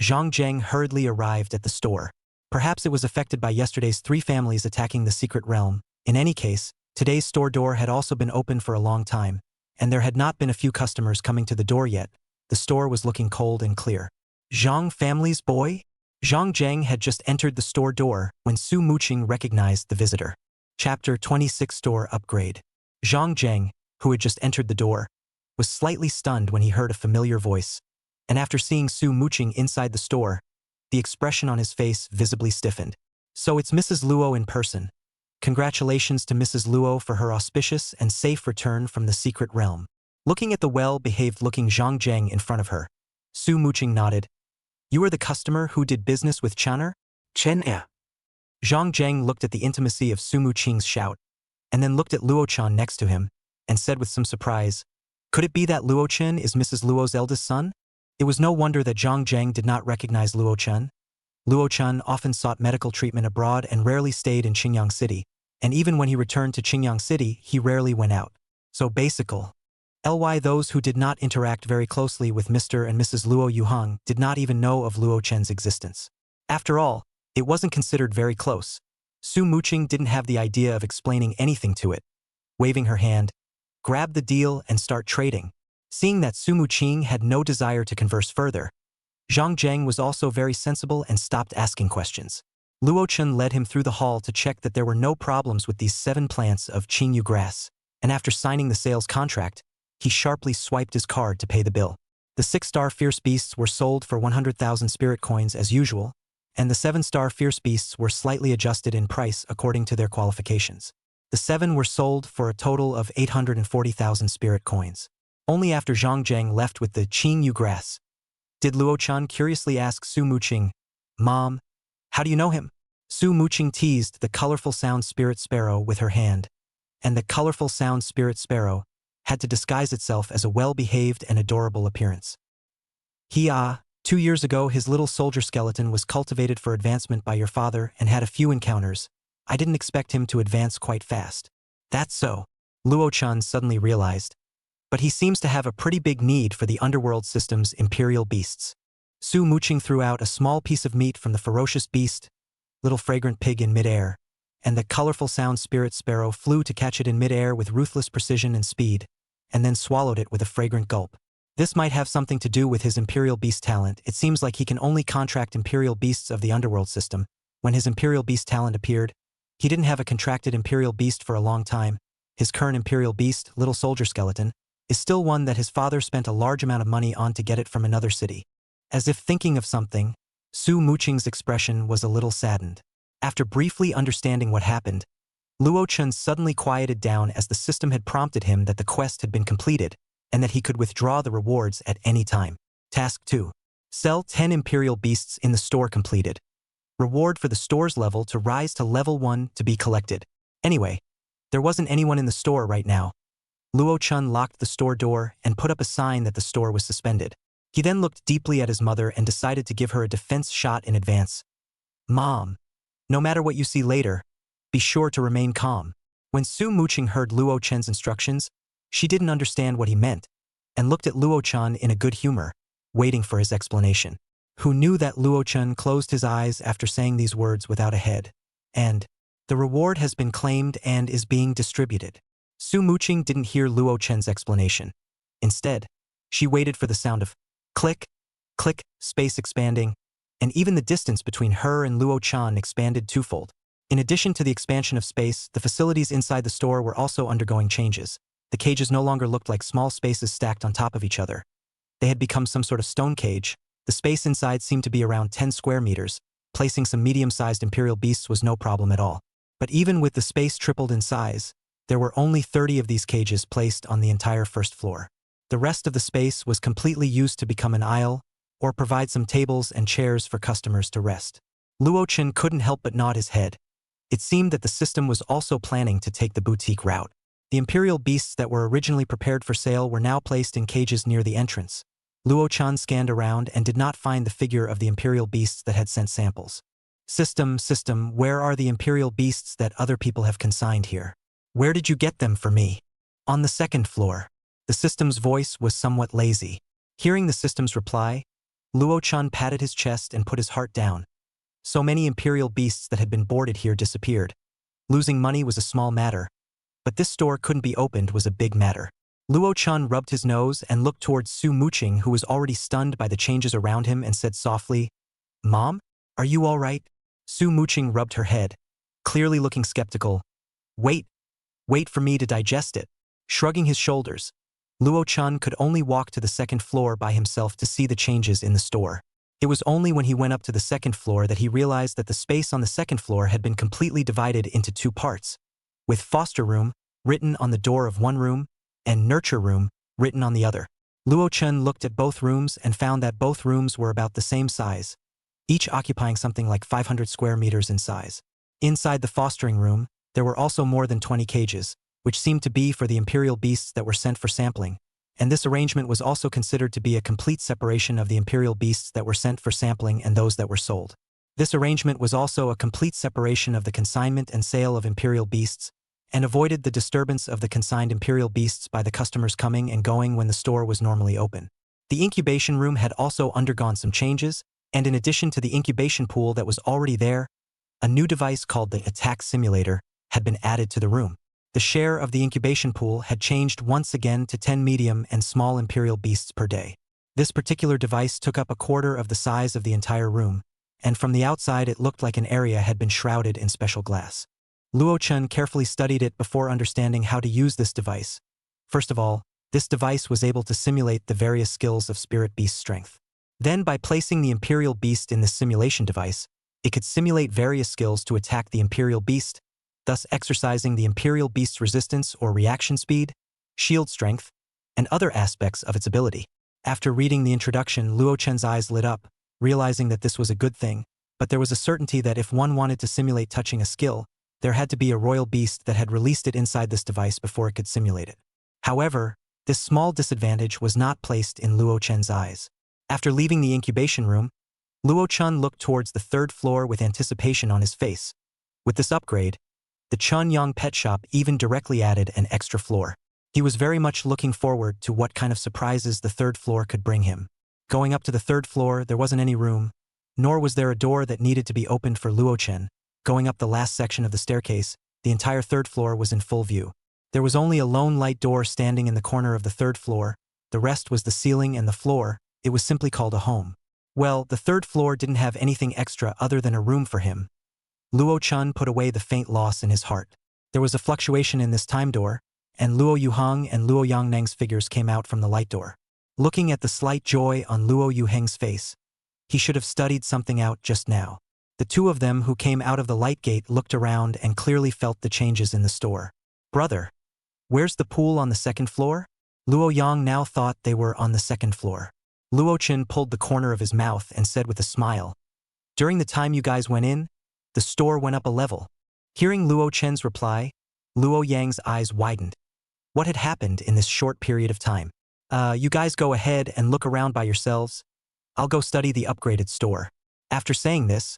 Zhang Zheng hurriedly arrived at the store. Perhaps it was affected by yesterday's 3 families attacking the secret realm. In any case, today's store door had also been open for a long time, and there had not been a few customers coming to the door yet. The store was looking cold and clear. Zhang family's boy? Zhang Zheng had just entered the store door when Su Muqing recognized the visitor. Chapter 26 Store Upgrade. Zhang Zheng, who had just entered the door, was slightly stunned when he heard a familiar voice, and after seeing Su Muqing inside the store, the expression on his face visibly stiffened. So it's Mrs. Luo in person. Congratulations to Mrs. Luo for her auspicious and safe return from the secret realm. Looking at the well-behaved looking Zhang Zheng in front of her, Su Muqing nodded. You are the customer who did business with Chan'er? Chen er. Zhang Zheng looked at the intimacy of Su Muqing's shout, and then looked at Luo-chan next to him, and said with some surprise, could it be that Luo-chan is Mrs. Luo's eldest son? It was no wonder that Zhang Zheng did not recognize Luo-chan. Luo-chan often sought medical treatment abroad and rarely stayed in Qingyang City, and even when he returned to Qingyang City, he rarely went out. So those who did not interact very closely with Mr. and Mrs. Luo Yuhang did not even know of Luo-chan's existence. After all, it wasn't considered very close. Su Muqing didn't have the idea of explaining anything to it. Waving her hand, grab the deal and start trading. Seeing that Su Muqing had no desire to converse further, Zhang Zheng was also very sensible and stopped asking questions. Luo-chan led him through the hall to check that there were no problems with these 7 plants of Qingyu grass, and after signing the sales contract, he sharply swiped his card to pay the bill. The 6-star fierce beasts were sold for 100,000 spirit coins as usual, and the 7-star fierce beasts were slightly adjusted in price according to their qualifications. The 7 were sold for a total of 840,000 spirit coins. Only after Zhang Zheng left with the Qingyu grass did Luo-chan curiously ask Su Muqing, Mom, how do you know him? Su Muqing teased the colorful sound spirit sparrow with her hand, and the colorful sound spirit sparrow had to disguise itself as a well-behaved and adorable appearance. 2 years ago his little soldier skeleton was cultivated for advancement by your father and had a few encounters. I didn't expect him to advance quite fast. That's so, Luo-chan suddenly realized. But he seems to have a pretty big need for the underworld system's imperial beasts. Su Muqing threw out a small piece of meat from the ferocious beast, little fragrant pig in midair, and the colorful sound spirit sparrow flew to catch it in midair with ruthless precision and speed, and then swallowed it with a fragrant gulp. This might have something to do with his imperial beast talent. It seems like he can only contract imperial beasts of the underworld system. When his imperial beast talent appeared, he didn't have a contracted imperial beast for a long time. His current imperial beast, little soldier skeleton, is still one that his father spent a large amount of money on to get it from another city. As if thinking of something, Su Muqing's expression was a little saddened. After briefly understanding what happened, Luo-chan suddenly quieted down as the system had prompted him that the quest had been completed and that he could withdraw the rewards at any time. Task 2. Sell 10 imperial beasts in the store completed. Reward for the store's level to rise to level 1 to be collected. Anyway, there wasn't anyone in the store right now. Luo-chan locked the store door and put up a sign that the store was suspended. He then looked deeply at his mother and decided to give her a defense shot in advance. Mom, no matter what you see later, be sure to remain calm. When Su Muqing heard Luo-chan's instructions, she didn't understand what he meant, and looked at Luo-chan in a good humor, waiting for his explanation. Who knew that Luo-chan closed his eyes after saying these words without a head, and, the reward has been claimed and is being distributed. Su Muqing didn't hear Luo-chan's explanation. Instead, she waited for the sound of click, click, space expanding, and even the distance between her and Luo-chan expanded twofold. In addition to the expansion of space, the facilities inside the store were also undergoing changes. The cages no longer looked like small spaces stacked on top of each other. They had become some sort of stone cage. The space inside seemed to be around 10 square meters. Placing some medium-sized imperial beasts was no problem at all. But even with the space tripled in size, there were only 30 of these cages placed on the entire first floor. The rest of the space was completely used to become an aisle or provide some tables and chairs for customers to rest. Luo Chen couldn't help but nod his head. It seemed that the system was also planning to take the boutique route. The imperial beasts that were originally prepared for sale were now placed in cages near the entrance. Luo Chen scanned around and did not find the figure of the imperial beasts that had sent samples. System, where are the imperial beasts that other people have consigned here? Where did you get them for me? On the second floor. The system's voice was somewhat lazy. Hearing the system's reply, Luo Chen patted his chest and put his heart down. So many imperial beasts that had been boarded here disappeared. Losing money was a small matter, but this store couldn't be opened was a big matter. Luo Chen rubbed his nose and looked towards Su Muqing, who was already stunned by the changes around him, and said softly, "Mom, are you all right?" Su Muqing rubbed her head, clearly looking skeptical. Wait for me to digest it." Shrugging his shoulders, Luo Chen could only walk to the second floor by himself to see the changes in the store. It was only when he went up to the second floor that he realized that the space on the second floor had been completely divided into two parts, with foster room written on the door of one room and nurture room written on the other. Luo Chen looked at both rooms and found that both rooms were about the same size, each occupying something like 500 square meters in size. Inside the fostering room, there were also more than 20 cages, which seemed to be for the imperial beasts that were sent for sampling, and this arrangement was also considered to be a complete separation of the imperial beasts that were sent for sampling and those that were sold. This arrangement was also a complete separation of the consignment and sale of imperial beasts, and avoided the disturbance of the consigned imperial beasts by the customers coming and going when the store was normally open. The incubation room had also undergone some changes, and in addition to the incubation pool that was already there, a new device called the attack simulator had been added to the room. The share of the incubation pool had changed once again to 10 medium and small imperial beasts per day. This particular device took up a quarter of the size of the entire room, and from the outside it looked like an area had been shrouded in special glass. Luo Chen carefully studied it before understanding how to use this device. First of all, this device was able to simulate the various skills of spirit beast strength. Then, by placing the imperial beast in this simulation device, it could simulate various skills to attack the imperial beast, thus exercising the imperial beast's resistance or reaction speed, shield strength, and other aspects of its ability. After reading the introduction, Luo Chen's eyes lit up, realizing that this was a good thing, but there was a certainty that if one wanted to simulate touching a skill, there had to be a royal beast that had released it inside this device before it could simulate it. However, this small disadvantage was not placed in Luo Chen's eyes. After leaving the incubation room, Luo Chen looked towards the third floor with anticipation on his face. With this upgrade, the Chunyang pet shop even directly added an extra floor. He was very much looking forward to what kind of surprises the third floor could bring him. Going up to the third floor, there wasn't any room, nor was there a door that needed to be opened for Luo Chen. Going up the last section of the staircase, the entire third floor was in full view. There was only a lone light door standing in the corner of the third floor. The rest was the ceiling and the floor. It was simply called a home. Well, the third floor didn't have anything extra other than a room for him. Luo Chen put away the faint loss in his heart. There was a fluctuation in this time door, and Luo Yuheng and Luo Yangneng's figures came out from the light door. Looking at the slight joy on Luo Yuheng's face, he should have studied something out just now. The two of them who came out of the light gate looked around and clearly felt the changes in the store. "Brother, where's the pool on the second floor?" Luo Yang now thought they were on the second floor. Luo Chen pulled the corner of his mouth and said with a smile, "During the time you guys went in, the store went up a level." Hearing Luo Chen's reply, Luo Yang's eyes widened. What had happened in this short period of time? You guys go ahead and look around by yourselves. I'll go study the upgraded store." After saying this,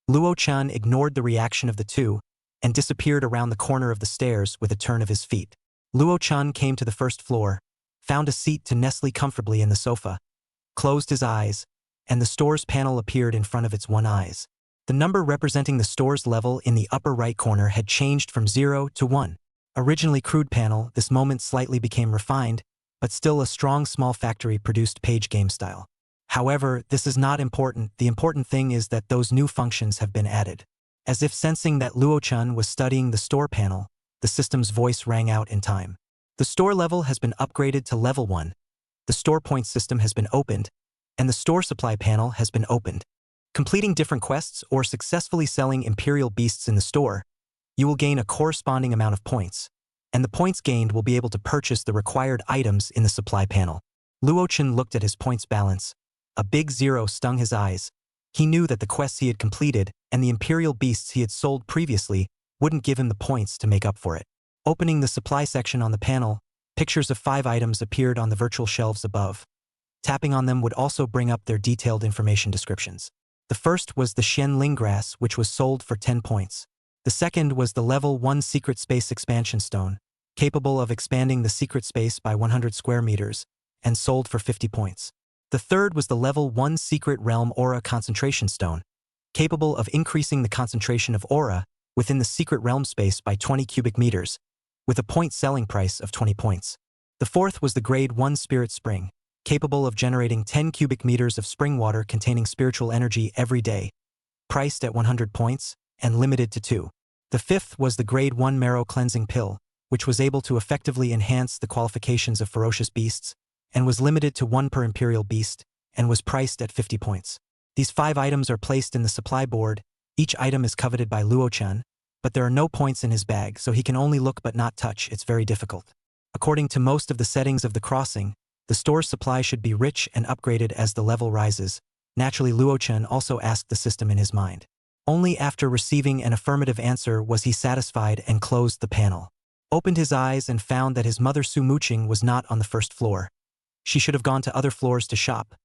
Luo Chen ignored the reaction of the two and disappeared around the corner of the stairs with a turn of his feet. Luo Chen came to the first floor, found a seat to nestle comfortably in the sofa, closed his eyes, and the store's panel appeared in front of its one eyes. The number representing the store's level in the upper right corner had changed from 0 to 1. Originally crude panel, this moment slightly became refined, but still a strong small factory produced page game style. However, this is not important. The important thing is that those new functions have been added. As if sensing that Luo Chen was studying the store panel, the system's voice rang out in time. The store level has been upgraded to level 1. The store point system has been opened, and the store supply panel has been opened. Completing different quests or successfully selling imperial beasts in the store, you will gain a corresponding amount of points, and the points gained will be able to purchase the required items in the supply panel. Luo Chen looked at his points balance, A big zero stung his eyes. He knew that the quests he had completed and the imperial beasts he had sold previously wouldn't give him the points to make up for it. Opening the supply section on the panel, pictures of 5 items appeared on the virtual shelves above. Tapping on them would also bring up their detailed information descriptions. The first was the Shen Ling grass, which was sold for 10 points. The second was the level 1 secret space expansion stone, capable of expanding the secret space by 100 square meters, and sold for 50 points. The third was the level 1 secret realm aura concentration stone, capable of increasing the concentration of aura within the secret realm space by 20 cubic meters, with a point selling price of 20 points. The fourth was the grade 1 spirit spring, capable of generating 10 cubic meters of spring water containing spiritual energy every day, priced at 100 points, and limited to 2. The fifth was the grade 1 marrow cleansing pill, which was able to effectively enhance the qualifications of ferocious beasts, and was limited to 1 per imperial beast, and was priced at 50 points. These 5 items are placed in the supply board. Each item is coveted by Luo-chan, but there are no points in his bag, so he can only look but not touch. It's very difficult. According to most of the settings of the crossing, the store's supply should be rich and upgraded as the level rises. Naturally, Luo-chan also asked the system in his mind. Only after receiving an affirmative answer was he satisfied and closed the panel. Opened his eyes and found that his mother Su Muqing was not on the first floor. She should have gone to other floors to shop.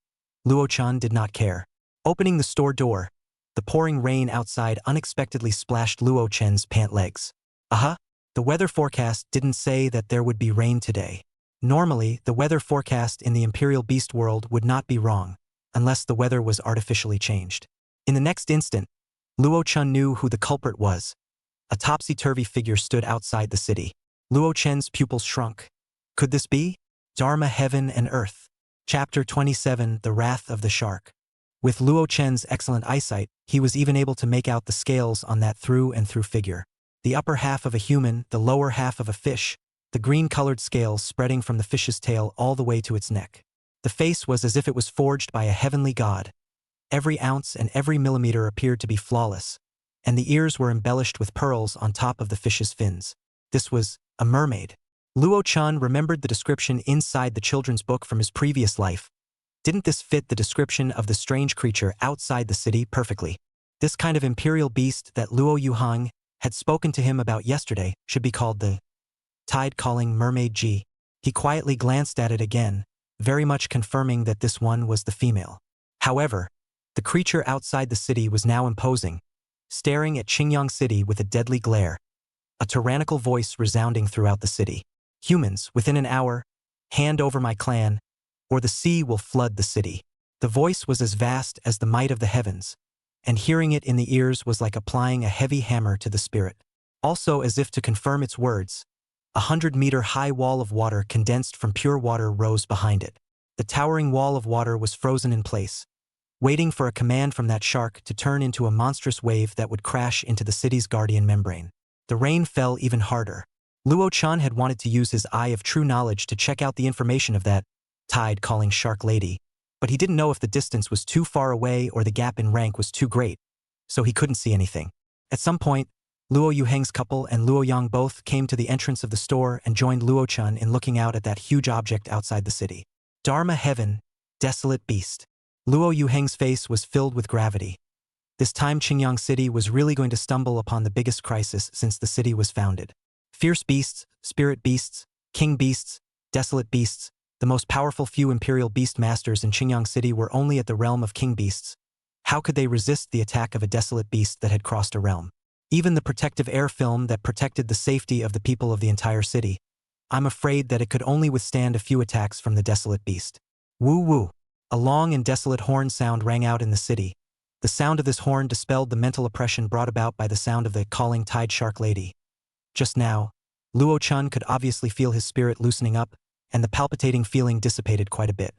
Luo-chan did not care. Opening the store door, the pouring rain outside unexpectedly splashed Luo-chan's pant legs. The weather forecast didn't say that there would be rain today. Normally, the weather forecast in the Imperial Beast world would not be wrong, unless the weather was artificially changed. In the next instant, Luo-chan knew who the culprit was. A topsy-turvy figure stood outside the city. Luo-chan's pupils shrunk. Could this be? Dharma Heaven and Earth. Chapter 27, The Wrath of the Shark. With Luo-chan's excellent eyesight, he was even able to make out the scales on that through-and-through figure. The upper half of a human, the lower half of a fish, the green-colored scales spreading from the fish's tail all the way to its neck. The face was as if it was forged by a heavenly god. Every ounce and every millimeter appeared to be flawless, and the ears were embellished with pearls on top of the fish's fins. This was a mermaid. Luo-chan remembered the description inside the children's book from his previous life. Didn't this fit the description of the strange creature outside the city perfectly? This kind of imperial beast that Luo Yuhang had spoken to him about yesterday should be called the tide-calling mermaid Ji. He quietly glanced at it again, very much confirming that this one was the female. However, the creature outside the city was now imposing, staring at Qingyang City with a deadly glare. A tyrannical voice resounding throughout the city. Humans, within an hour, hand over my clan, or the sea will flood the city. The voice was as vast as the might of the heavens, and hearing it in the ears was like applying a heavy hammer to the spirit. Also, as if to confirm its words, 100-meter-high wall of water condensed from pure water rose behind it. The towering wall of water was frozen in place, waiting for a command from that shark to turn into a monstrous wave that would crash into the city's guardian membrane. The rain fell even harder. Luo-chan had wanted to use his eye of true knowledge to check out the information of that tide-calling shark lady, but he didn't know if the distance was too far away or the gap in rank was too great, so he couldn't see anything. At some point, Luo Yuhang's couple and Luo Yang both came to the entrance of the store and joined Luo-chan in looking out at that huge object outside the city. Dharma Heaven, desolate beast. Luo Yuhang's face was filled with gravity. This time Qingyang City was really going to stumble upon the biggest crisis since the city was founded. Fierce beasts, spirit beasts, king beasts, desolate beasts, the most powerful few imperial beastmasters in Qingyang City were only at the realm of king beasts. How could they resist the attack of a desolate beast that had crossed a realm? Even the protective air film that protected the safety of the people of the entire city, I'm afraid that it could only withstand a few attacks from the desolate beast. Woo-woo! A long and desolate horn sound rang out in the city. The sound of this horn dispelled the mental oppression brought about by the sound of the calling tide shark lady. Just now, Luo-chan could obviously feel his spirit loosening up, and the palpitating feeling dissipated quite a bit.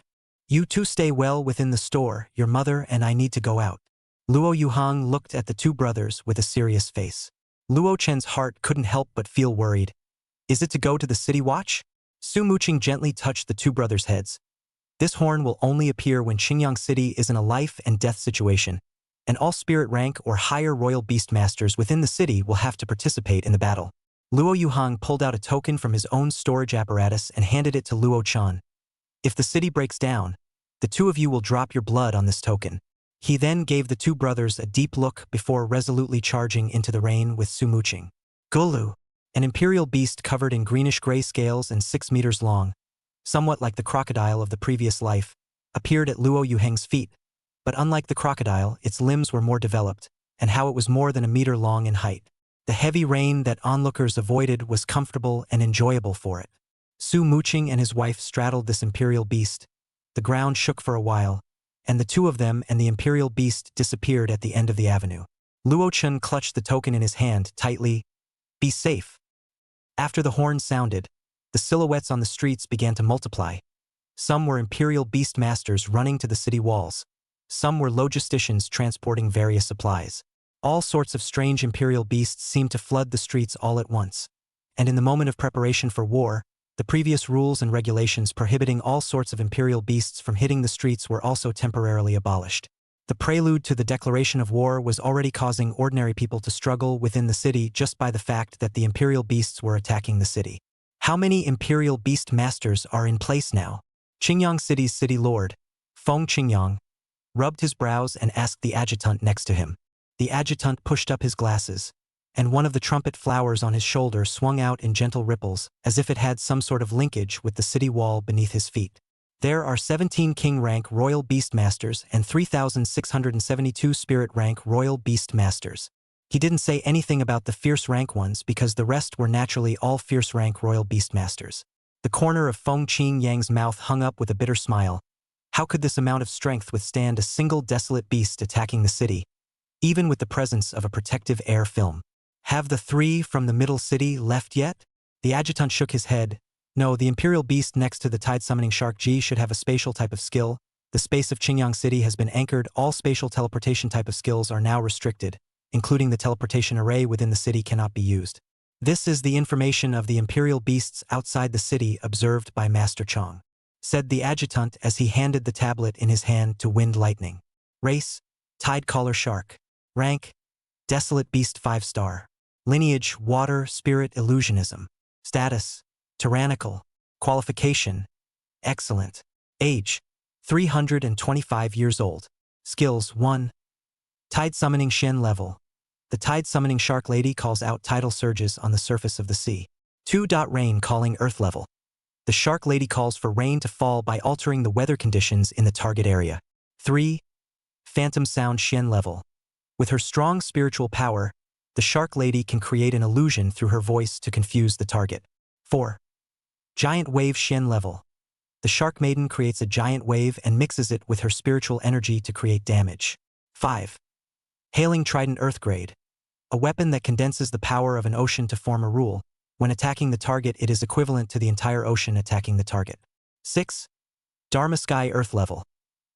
You two stay well within the store, your mother and I need to go out. Luo Yuhang looked at the two brothers with a serious face. Luo-chan's heart couldn't help but feel worried. Is it to go to the city watch? Su Muqing gently touched the two brothers' heads. This horn will only appear when Qingyang City is in a life and death situation, and all spirit rank or higher royal beastmasters within the city will have to participate in the battle. Luo Yuhang pulled out a token from his own storage apparatus and handed it to Luo-chan. If the city breaks down, The two of you will drop your blood on this token. He then gave the two brothers a deep look before resolutely charging into the rain with Su Muching. Gulu, an imperial beast covered in greenish-gray scales and 6 meters long, somewhat like the crocodile of the previous life, appeared at Luo Yuheng's feet, but unlike the crocodile, its limbs were more developed, and how it was more than a meter long in height. The heavy rain that onlookers avoided was comfortable and enjoyable for it. Su Muching and his wife straddled this imperial beast. The ground shook for a while, and the two of them and the imperial beast disappeared at the end of the avenue. Luo Chun clutched the token in his hand tightly. Be safe. After the horn sounded, the silhouettes on the streets began to multiply. Some were imperial beastmasters running to the city walls. Some were logisticians transporting various supplies. All sorts of strange imperial beasts seemed to flood the streets all at once. And in the moment of preparation for war, the previous rules and regulations prohibiting all sorts of imperial beasts from hitting the streets were also temporarily abolished. The prelude to the declaration of war was already causing ordinary people to struggle within the city just by the fact that the imperial beasts were attacking the city. How many imperial beast masters are in place now? Qingyang City's city lord, Feng Qingyang, rubbed his brows and asked the adjutant next to him. The adjutant pushed up his glasses, and one of the trumpet flowers on his shoulder swung out in gentle ripples, as if it had some sort of linkage with the city wall beneath his feet. There are 17 king rank royal beastmasters and 3,672 spirit rank royal beastmasters. He didn't say anything about the fierce rank ones because the rest were naturally all fierce rank royal beastmasters. The corner of Feng Qingyang's mouth hung up with a bitter smile. How could this amount of strength withstand a single desolate beast attacking the city, even with the presence of a protective air film? Have the three from the middle city left yet? The adjutant shook his head. No, the imperial beast next to the tide-summoning shark Ji should have a spatial type of skill. The space of Qingyang City has been anchored. All spatial teleportation type of skills are now restricted, including the teleportation array within the city cannot be used. This is the information of the imperial beasts outside the city observed by Master Chong, said the adjutant as he handed the tablet in his hand to Wind Lightning. Race, Tide Caller Shark. Rank, Desolate Beast 5-star. Lineage, Water, Spirit, Illusionism. Status, Tyrannical. Qualification, Excellent. Age, 325 years old. Skills 1. Tide Summoning Shen level. The Tide Summoning Shark Lady calls out tidal surges on the surface of the sea. 2. Rain Calling Earth level. The Shark Lady calls for rain to fall by altering the weather conditions in the target area. 3. Phantom Sound Shen level. With her strong spiritual power, the Shark Lady can create an illusion through her voice to confuse the target. 4. Giant Wave Shen level. The Shark Maiden creates a giant wave and mixes it with her spiritual energy to create damage. 5. Hailing Trident Earth Grade. A weapon that condenses the power of an ocean to form a rule. When attacking the target, it is equivalent to the entire ocean attacking the target. 6. Dharma Sky Earth level.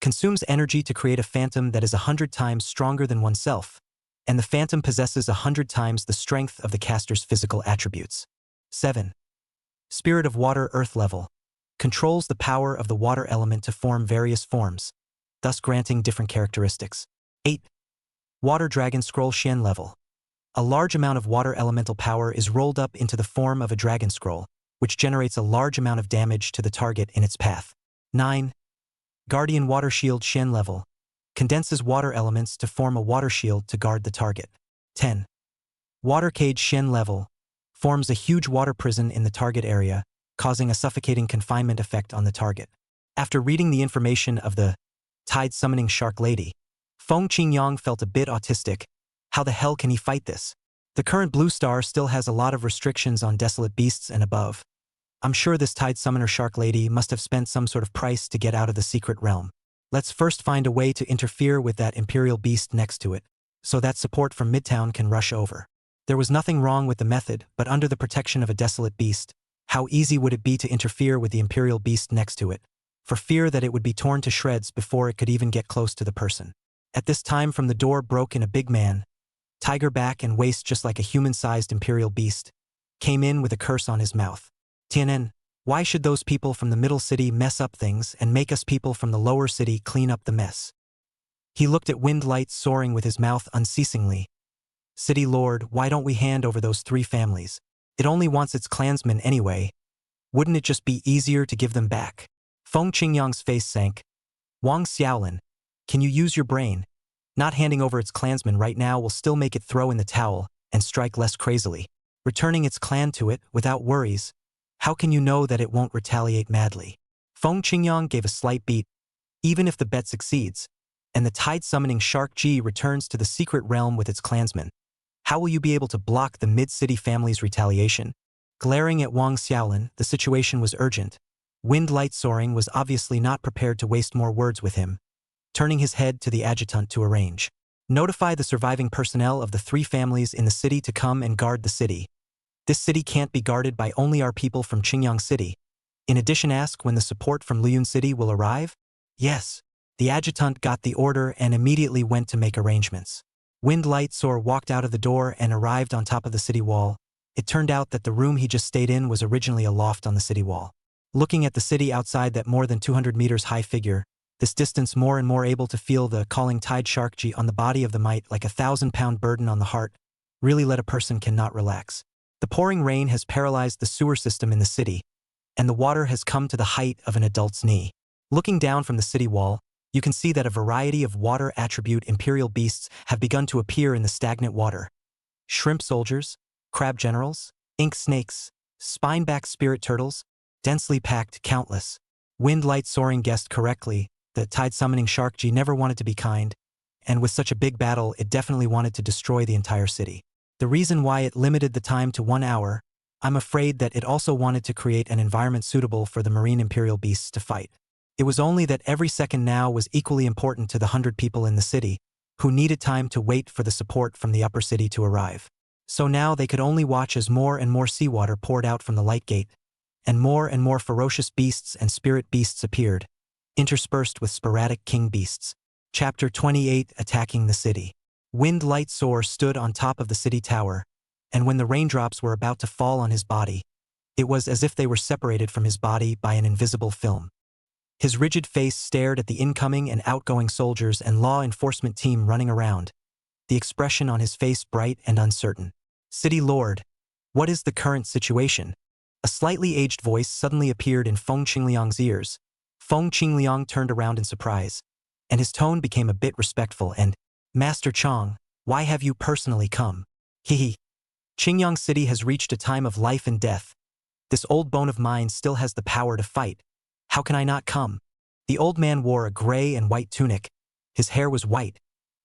Consumes energy to create a phantom that is 100 times stronger than oneself, and the phantom possesses 100 times the strength of the caster's physical attributes. 7. Spirit of Water Earth level. Controls the power of the water element to form various forms, thus granting different characteristics. 8. Water Dragon Scroll Shen level. A large amount of water elemental power is rolled up into the form of a dragon scroll, which generates a large amount of damage to the target in its path. 9. Guardian Water Shield Shen level. Condenses water elements to form a water shield to guard the target. 10. Water Cage Shen level. Forms a huge water prison in the target area, causing a suffocating confinement effect on the target. After reading the information of the Tide Summoning Shark Lady, Feng Qingyang felt a bit autistic. How the hell can he fight this? The current Blue Star still has a lot of restrictions on desolate beasts and above. I'm sure this Tide Summoner Shark Lady must have spent some sort of price to get out of the secret realm. Let's first find a way to interfere with that imperial beast next to it, so that support from Midtown can rush over. There was nothing wrong with the method, but under the protection of a desolate beast, how easy would it be to interfere with the imperial beast next to it, for fear that it would be torn to shreds before it could even get close to the person. At this time from the door broke in a big man, tiger back and waist just like a human-sized imperial beast, came in with a curse on his mouth. Tianen, why should those people from the middle city mess up things and make us people from the lower city clean up the mess? He looked at Wind Light soaring with his mouth unceasingly. City Lord, why don't we hand over those 3 families? It only wants its clansmen anyway. Wouldn't it just be easier to give them back? Feng Qingyang's face sank. Wang Xiaolin, can you use your brain? Not handing over its clansmen right now will still make it throw in the towel and strike less crazily. Returning its clan to it without worries. How can you know that it won't retaliate madly? Feng Qingyang gave a slight beat, even if the bet succeeds, and the tide-summoning Shark Ji returns to the secret realm with its clansmen. How will you be able to block the mid-city family's retaliation? Glaring at Wang Xiaolin, the situation was urgent. Wind Light Soaring was obviously not prepared to waste more words with him, turning his head to the adjutant to arrange. Notify the surviving personnel of the 3 families in the city to come and guard the city. This city can't be guarded by only our people from Qingyang City. In addition, ask when the support from Luyun City will arrive? Yes. The adjutant got the order and immediately went to make arrangements. Wind Light Soar walked out of the door and arrived on top of the city wall. It turned out that the room he just stayed in was originally a loft on the city wall. Looking at the city outside that more than 200 meters high figure, this distance more and more able to feel the calling tide Shark Ji on the body of the might like a 1,000-pound burden on the heart, really let a person cannot relax. The pouring rain has paralyzed the sewer system in the city, and the water has come to the height of an adult's knee. Looking down from the city wall, you can see that a variety of water attribute imperial beasts have begun to appear in the stagnant water. Shrimp soldiers, crab generals, ink snakes, spineback spirit turtles, densely packed, countless. Wind Light Soaring guessed correctly. The tide-summoning Shark Ji never wanted to be kind, and with such a big battle, it definitely wanted to destroy the entire city. The reason why it limited the time to 1 hour, I'm afraid that it also wanted to create an environment suitable for the marine imperial beasts to fight. It was only that every second now was equally important to the 100 people in the city, who needed time to wait for the support from the upper city to arrive. So now they could only watch as more and more seawater poured out from the light gate, and more ferocious beasts and spirit beasts appeared, interspersed with sporadic king beasts. Chapter 28: Attacking the City. Wind Light Soar stood on top of the city tower, and when the raindrops were about to fall on his body, it was as if they were separated from his body by an invisible film. His rigid face stared at the incoming and outgoing soldiers and law enforcement team running around, the expression on his face bright and uncertain. City Lord, what is the current situation? A slightly aged voice suddenly appeared in Feng Qingliang's ears. Feng Qingliang turned around in surprise, and his tone became a bit respectful and, Master Chang, why have you personally come? Hehe. Qingyang City has reached a time of life and death. This old bone of mine still has the power to fight. How can I not come? The old man wore a gray and white tunic. His hair was white,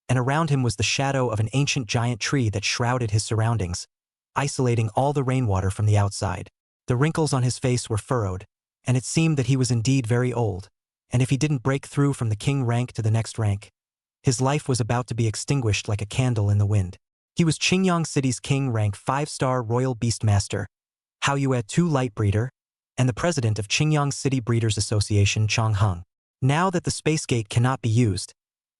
and around him was the shadow of an ancient giant tree that shrouded his surroundings, isolating all the rainwater from the outside. The wrinkles on his face were furrowed, and it seemed that he was indeed very old, and if he didn't break through from the king rank to the next rank, his life was about to be extinguished like a candle in the wind. He was Qingyang City's king rank 5-star royal beastmaster, Hao Yue 2 light breeder, and the president of Qingyang City Breeders Association Chang Heng. Now that the space gate cannot be used,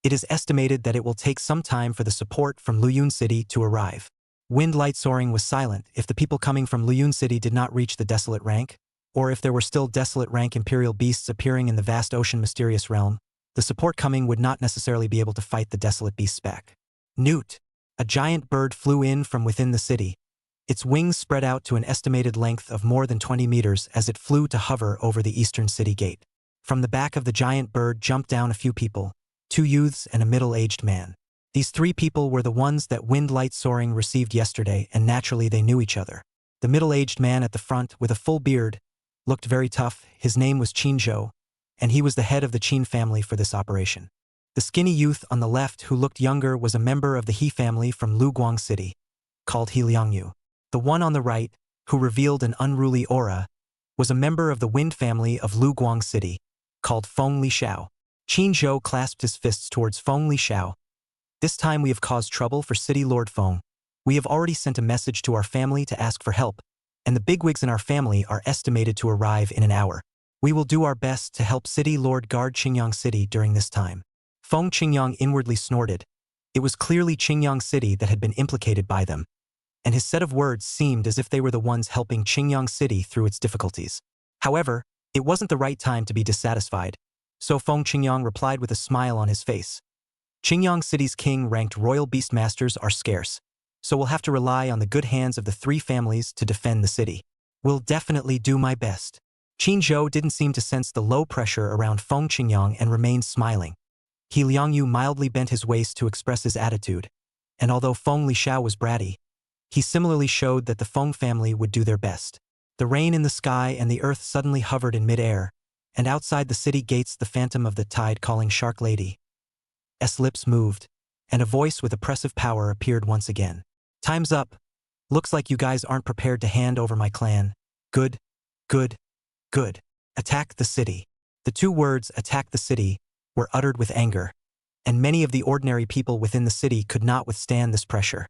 it is estimated that it will take some time for the support from Luyun City to arrive. Wind Light Soaring was silent. If the people coming from Luyun City did not reach the desolate rank, or if there were still desolate rank imperial beasts appearing in the vast ocean mysterious realm, the support coming would not necessarily be able to fight the desolate beasts back. Newt, a giant bird flew in from within the city. Its wings spread out to an estimated length of more than 20 meters as it flew to hover over the eastern city gate. From the back of the giant bird jumped down a few people, 2 youths and a middle-aged man. These 3 people were the ones that Wind Light Soaring received yesterday, and naturally they knew each other. The middle-aged man at the front, with a full beard, looked very tough. His name was Qin Zhou, and he was the head of the Qin family for this operation. The skinny youth on the left, who looked younger, was a member of the He family from Luguang City, called He Liangyu. The one on the right, who revealed an unruly aura, was a member of the Wind family of Luguang City, called Feng Li Xiao. Qin Zhou clasped his fists towards Feng Li Xiao. This time we have caused trouble for City Lord Feng. We have already sent a message to our family to ask for help, and the bigwigs in our family are estimated to arrive in an hour. We will do our best to help City Lord guard Qingyang City during this time. Feng Qingyang inwardly snorted. It was clearly Qingyang City that had been implicated by them, and his set of words seemed as if they were the ones helping Qingyang City through its difficulties. However, it wasn't the right time to be dissatisfied, so Feng Qingyang replied with a smile on his face. Qingyang City's king-ranked royal beastmasters are scarce, so we'll have to rely on the good hands of the 3 families to defend the city. Will definitely do my best. Qin Zhou didn't seem to sense the low pressure around Feng Qingyang and remained smiling. He Liangyu mildly bent his waist to express his attitude, and although Feng Lishao was bratty, he similarly showed that the Feng family would do their best. The rain in the sky and the earth suddenly hovered in mid-air, and outside the city gates the phantom of the tide calling Shark Lady's lips moved, and a voice with oppressive power appeared once again. Time's up. Looks like you guys aren't prepared to hand over my clan. Good, good, good. Attack the city. The two words, attack the city, were uttered with anger, and many of the ordinary people within the city could not withstand this pressure.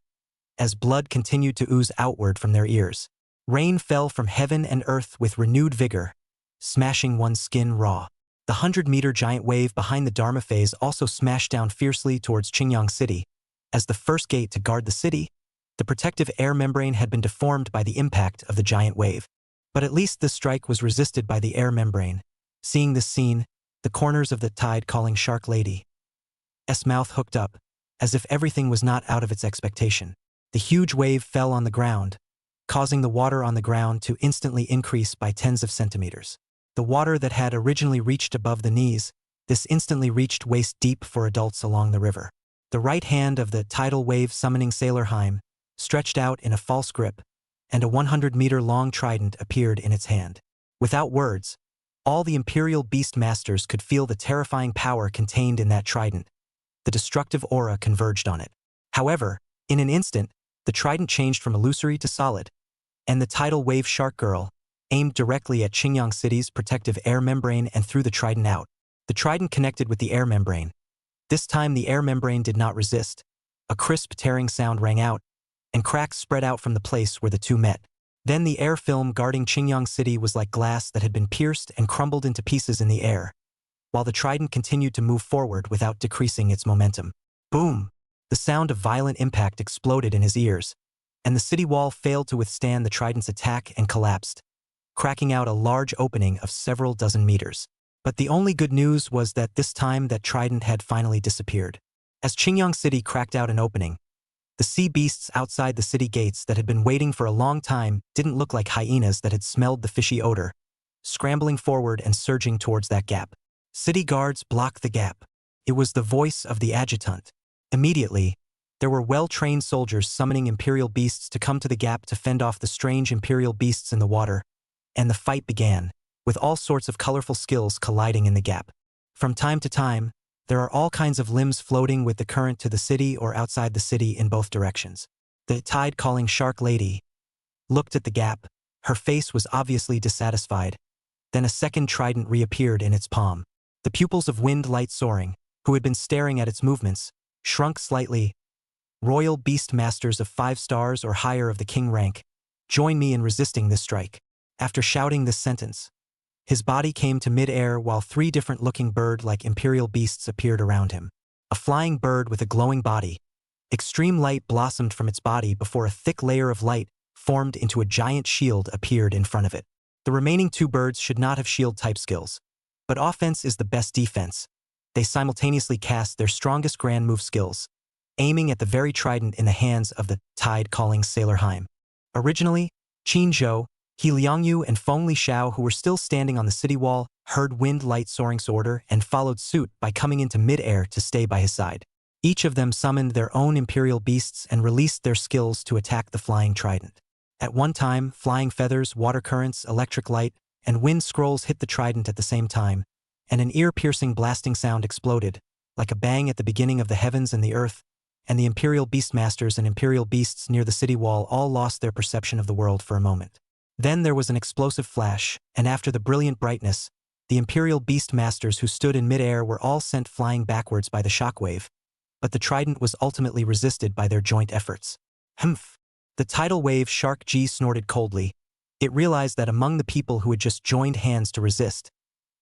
As blood continued to ooze outward from their ears, rain fell from heaven and earth with renewed vigor, smashing one's skin raw. The 100-meter giant wave behind the Dharma phase also smashed down fiercely towards Qingyang City. As the first gate to guard the city, the protective air membrane had been deformed by the impact of the giant wave. But at least this strike was resisted by the air membrane. Seeing this scene, the corners of the tide calling Shark Lady's mouth hooked up, as if everything was not out of its expectation. The huge wave fell on the ground, causing the water on the ground to instantly increase by tens of centimeters. The water that had originally reached above the knees, this instantly reached waist-deep for adults along the river. The right hand of the tidal wave summoning Sailorheim stretched out in a false grip, and a 100-meter-long trident appeared in its hand. Without words, all the Imperial Beastmasters could feel the terrifying power contained in that trident. The destructive aura converged on it. However, in an instant, the trident changed from illusory to solid, and the tidal wave Shark Girl aimed directly at Qingyang City's protective air membrane and threw the trident out. The trident connected with the air membrane. This time the air membrane did not resist. A crisp tearing sound rang out, and cracks spread out from the place where the two met. Then the air film guarding Qingyang City was like glass that had been pierced and crumbled into pieces in the air, while the trident continued to move forward without decreasing its momentum. Boom! The sound of violent impact exploded in his ears, and the city wall failed to withstand the trident's attack and collapsed, cracking out a large opening of several dozen meters. But the only good news was that this time that trident had finally disappeared. As Qingyang City cracked out an opening, the sea beasts outside the city gates that had been waiting for a long time didn't look like hyenas that had smelled the fishy odor, scrambling forward and surging towards that gap. City guards blocked the gap. It was the voice of the adjutant. Immediately, there were well-trained soldiers summoning Imperial beasts to come to the gap to fend off the strange Imperial beasts in the water, and the fight began, with all sorts of colorful skills colliding in the gap. From time to time, there are all kinds of limbs floating with the current to the city or outside the city in both directions. The tide-calling Shark Lady looked at the gap. Her face was obviously dissatisfied. Then a second trident reappeared in its palm. The pupils of Wind Light Soaring, who had been staring at its movements, shrunk slightly. Royal Beastmasters of 5 stars or higher of the king rank, join me in resisting this strike. After shouting this sentence, his body came to mid-air while 3 different-looking bird-like Imperial beasts appeared around him. A flying bird with a glowing body. Extreme light blossomed from its body before a thick layer of light formed into a giant shield appeared in front of it. The remaining 2 birds should not have shield-type skills. But offense is the best defense. They simultaneously cast their strongest grand move skills, aiming at the very trident in the hands of the tide-calling Sailorheim. Originally, Qin Zhou, He Liangyu and Feng Lishao, who were still standing on the city wall, heard Wind Light Soaring's order and followed suit by coming into mid-air to stay by his side. Each of them summoned their own Imperial beasts and released their skills to attack the flying trident. At one time, flying feathers, water currents, electric light, and wind scrolls hit the trident at the same time, and an ear-piercing blasting sound exploded, like a bang at the beginning of the heavens and the earth, and the Imperial Beastmasters and Imperial beasts near the city wall all lost their perception of the world for a moment. Then there was an explosive flash, and after the brilliant brightness, the Imperial Beastmasters who stood in mid-air were all sent flying backwards by the shockwave, but the trident was ultimately resisted by their joint efforts. Humph! The tidal wave Shark G snorted coldly. It realized that among the people who had just joined hands to resist,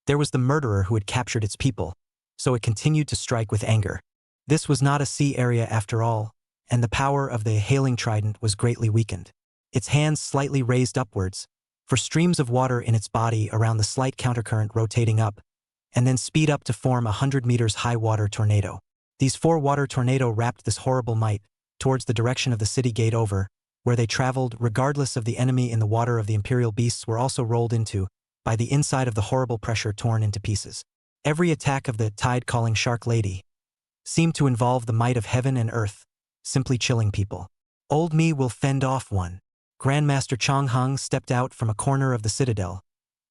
there was the murderer who had captured its people, so it continued to strike with anger. This was not a sea area after all, and the power of the hailing trident was greatly weakened. Its hands slightly raised upwards, for streams of water in its body around the slight countercurrent rotating up, and then speed up to form a 100 meters high water tornado. These 4 water tornado wrapped this horrible might towards the direction of the city gate over, where they traveled regardless of the enemy in the water of the Imperial beasts were also rolled into, by the inside of the horrible pressure torn into pieces. Every attack of the tide-calling shark lady seemed to involve the might of heaven and earth, simply chilling people. Old me will fend off one. Grandmaster Chong Hung stepped out from a corner of the citadel,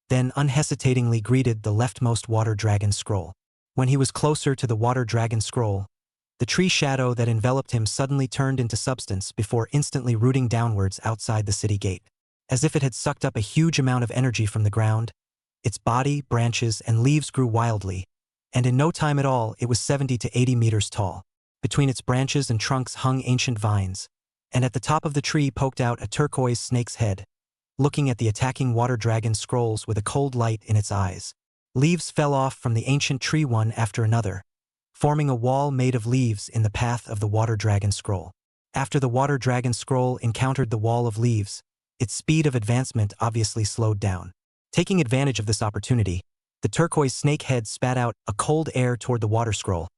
then unhesitatingly greeted the leftmost water dragon scroll. When he was closer to the water dragon scroll, the tree shadow that enveloped him suddenly turned into substance before instantly rooting downwards outside the city gate. As if it had sucked up a huge amount of energy from the ground, its body, branches, and leaves grew wildly, and in no time at all it was 70 to 80 meters tall. Between its branches and trunks hung ancient vines, and at the top of the tree poked out a turquoise snake's head, looking at the attacking water dragon scrolls with a cold light in its eyes. Leaves fell off from the ancient tree one after another, forming a wall made of leaves in the path of the water dragon scroll. After the water dragon scroll encountered the wall of leaves, its speed of advancement obviously slowed down. Taking advantage of this opportunity, the turquoise snake head spat out a cold air toward the water scroll.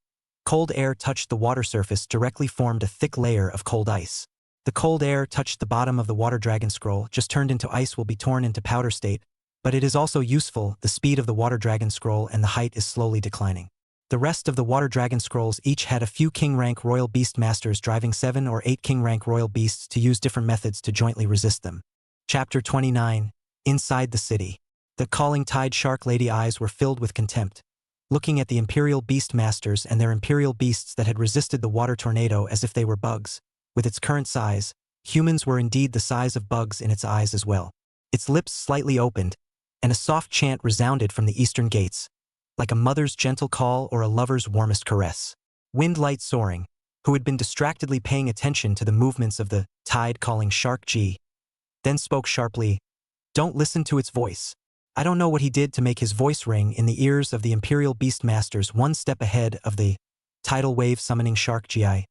Cold air touched the water surface directly formed a thick layer of cold ice. The cold air touched the bottom of the water dragon scroll, just turned into ice will be torn into powder state, but it is also useful. The speed of the water dragon scroll and the height is slowly declining. The rest of the water dragon scrolls each had a few king rank royal beast masters driving 7 or 8 king rank royal beasts to use different methods to jointly resist them. Chapter 29. Inside the city. The calling tide shark lady eyes were filled with contempt, looking at the imperial beast masters and their imperial beasts that had resisted the water tornado as if they were bugs. With its current size, humans were indeed the size of bugs in its eyes as well. Its lips slightly opened, and a soft chant resounded from the eastern gates, like a mother's gentle call or a lover's warmest caress. Wind Light Soaring, who had been distractedly paying attention to the movements of the tide calling shark G, then spoke sharply, "Don't listen to its voice." I don't know what he did to make his voice ring in the ears of the imperial beastmasters one step ahead of the tidal wave summoning shark Gi's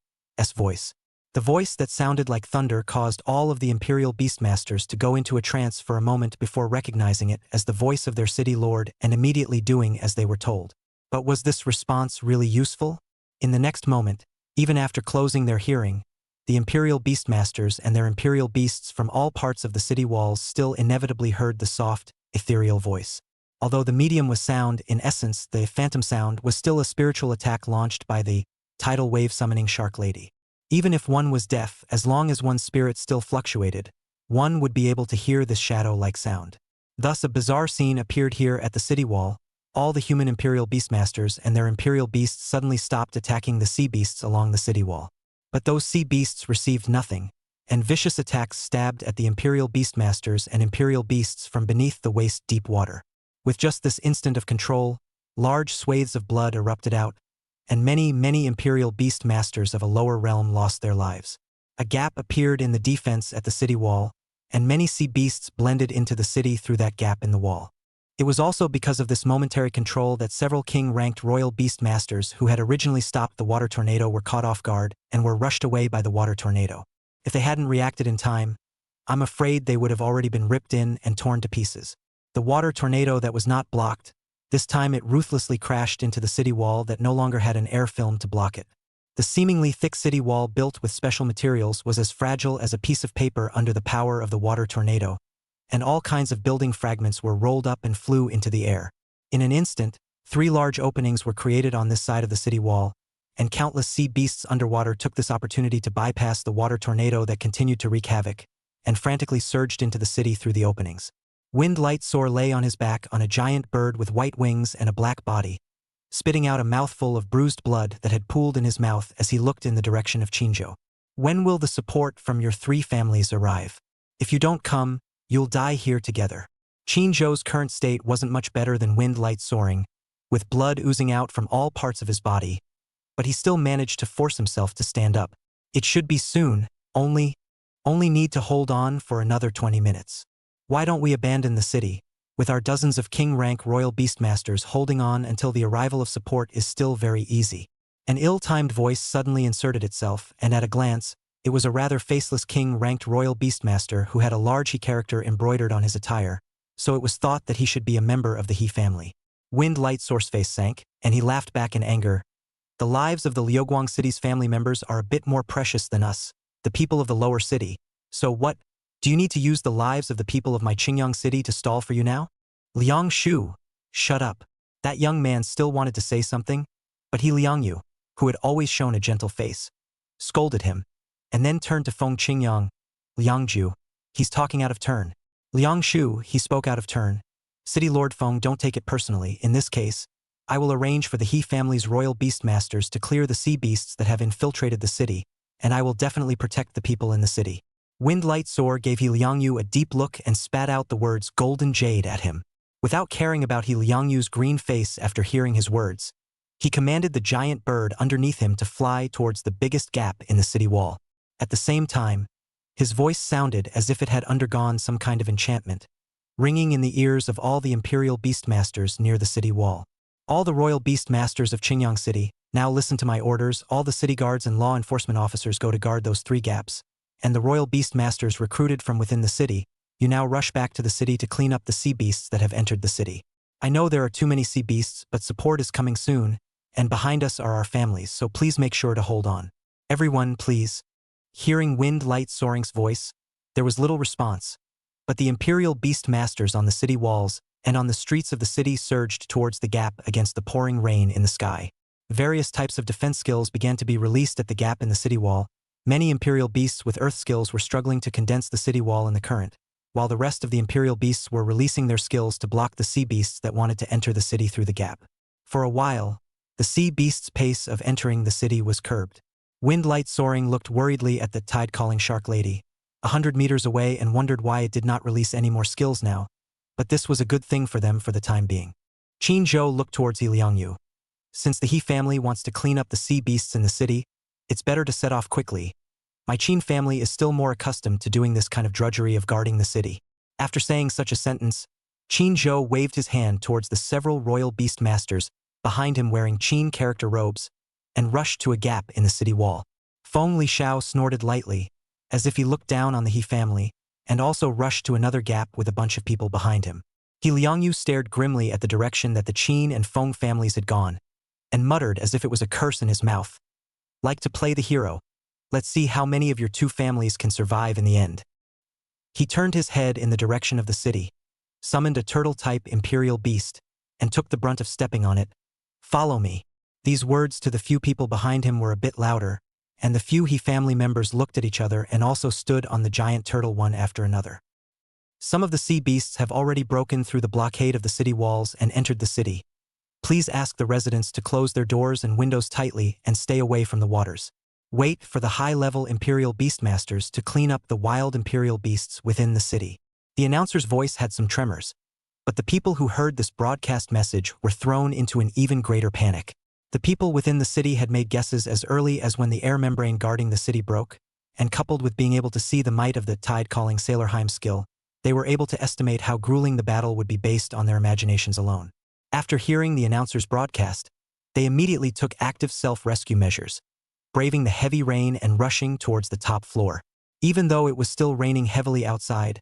voice. The voice that sounded like thunder caused all of the imperial beastmasters to go into a trance for a moment before recognizing it as the voice of their city lord and immediately doing as they were told. But was this response really useful? In the next moment, even after closing their hearing, the imperial beastmasters and their imperial beasts from all parts of the city walls still inevitably heard the soft, ethereal voice. Although the medium was sound, in essence the phantom sound was still a spiritual attack launched by the tidal wave summoning shark lady. Even if one was deaf, as long as one's spirit still fluctuated, one would be able to hear this shadow-like sound. Thus a bizarre scene appeared here at the city wall. All the human imperial beastmasters and their imperial beasts suddenly stopped attacking the sea beasts along the city wall. But those sea beasts received nothing, and vicious attacks stabbed at the imperial beastmasters and imperial beasts from beneath the waist-deep water. With just this instant of control, large swathes of blood erupted out, and many imperial beast masters of a lower realm lost their lives. A gap appeared in the defense at the city wall, and many sea beasts blended into the city through that gap in the wall. It was also because of this momentary control that several king-ranked royal beast masters who had originally stopped the water tornado were caught off guard and were rushed away by the water tornado. If they hadn't reacted in time, I'm afraid they would have already been ripped in and torn to pieces. The water tornado that was not blocked, this time it ruthlessly crashed into the city wall that no longer had an air film to block it. The seemingly thick city wall built with special materials was as fragile as a piece of paper under the power of the water tornado, and all kinds of building fragments were rolled up and flew into the air. In an instant, 3 large openings were created on this side of the city wall, and countless sea beasts underwater took this opportunity to bypass the water tornado that continued to wreak havoc, and frantically surged into the city through the openings. Wind Light Soar lay on his back on a giant bird with white wings and a black body, spitting out a mouthful of bruised blood that had pooled in his mouth as he looked in the direction of Chinjo. "When will the support from your 3 families arrive? If you don't come, you'll die here together." Chinjo's current state wasn't much better than Wind Light Soaring, with blood oozing out from all parts of his body, but he still managed to force himself to stand up. "It should be soon, only need to hold on for another 20 minutes. Why don't we abandon the city, with our dozens of king-rank royal beastmasters holding on until the arrival of support is still very easy." An ill-timed voice suddenly inserted itself, and at a glance, it was a rather faceless king-ranked royal beastmaster who had a large he character embroidered on his attire, so it was thought that he should be a member of the he family. Wind Light Soar's face sank, and he laughed back in anger. "The lives of the Liuguang city's family members are a bit more precious than us, the people of the lower city. So what? Do you need to use the lives of the people of my Qingyang city to stall for you now?" Liang Shu, shut up. That young man still wanted to say something, but he Liang Yu, who had always shown a gentle face, scolded him, and then turned to Feng Qingyang. Liang Ju, he's talking out of turn. Liang Shu, he spoke out of turn. City Lord Feng, don't take it personally. In this case, I will arrange for the He family's royal beastmasters to clear the sea beasts that have infiltrated the city, and I will definitely protect the people in the city. Wind Light Soar gave He Liangyu a deep look and spat out the words golden jade at him. Without caring about He Liangyu's green face after hearing his words, he commanded the giant bird underneath him to fly towards the biggest gap in the city wall. At the same time, his voice sounded as if it had undergone some kind of enchantment, ringing in the ears of all the imperial beastmasters near the city wall. All the royal beastmasters of Qingyang City, now listen to my orders. All the city guards and law enforcement officers go to guard those 3 gaps, and the royal beastmasters recruited from within the city, you now rush back to the city to clean up the sea beasts that have entered the city. I know there are too many sea beasts, but support is coming soon, and behind us are our families, so please make sure to hold on. Everyone, please. Hearing Wind Light Soaring's voice, there was little response, but the imperial beastmasters on the city walls and on the streets of the city surged towards the gap against the pouring rain in the sky. Various types of defense skills began to be released at the gap in the city wall. Many imperial beasts with earth skills were struggling to condense the city wall in the current, while the rest of the imperial beasts were releasing their skills to block the sea beasts that wanted to enter the city through the gap. For a while, the sea beasts' pace of entering the city was curbed. Wind Light Soaring looked worriedly at the tide-calling shark lady, 100 meters away, and wondered why it did not release any more skills now, but this was a good thing for them for the time being. Qin Zhou looked towards He Liangyu. Since the He family wants to clean up the sea beasts in the city, it's better to set off quickly. My Qin family is still more accustomed to doing this kind of drudgery of guarding the city. After saying such a sentence, Qin Zhou waved his hand towards the several royal beastmasters behind him wearing Qin character robes, and rushed to a gap in the city wall. Feng Lishao snorted lightly, as if he looked down on the He family, and also rushed to another gap with a bunch of people behind him. He Liangyu stared grimly at the direction that the Qin and Feng families had gone, and muttered as if it was a curse in his mouth. Like to play the hero. Let's see how many of your 2 families can survive in the end. He turned his head in the direction of the city, summoned a turtle-type imperial beast, and took the brunt of stepping on it. Follow me. These words to the few people behind him were a bit louder, and the few He family members looked at each other and also stood on the giant turtle one after another. Some of the sea beasts have already broken through the blockade of the city walls and entered the city. Please ask the residents to close their doors and windows tightly and stay away from the waters. Wait for the high-level imperial beastmasters to clean up the wild imperial beasts within the city. The announcer's voice had some tremors, but the people who heard this broadcast message were thrown into an even greater panic. The people within the city had made guesses as early as when the air membrane guarding the city broke, and coupled with being able to see the might of the tide-calling Sailorheim skill, they were able to estimate how grueling the battle would be based on their imaginations alone. After hearing the announcer's broadcast, they immediately took active self-rescue measures, braving the heavy rain and rushing towards the top floor. Even though it was still raining heavily outside,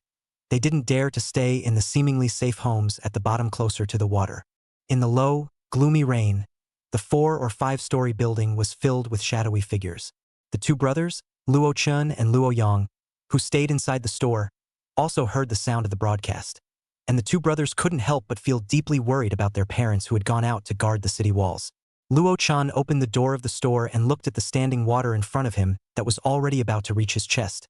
they didn't dare to stay in the seemingly safe homes at the bottom closer to the water. In the low, gloomy rain, the 4- or 5-story building was filled with shadowy figures. The 2 brothers, Luo Chun and Luo Yang, who stayed inside the store, also heard the sound of the broadcast, and the 2 brothers couldn't help but feel deeply worried about their parents who had gone out to guard the city walls. Luo Chan opened the door of the store and looked at the standing water in front of him that was already about to reach his chest.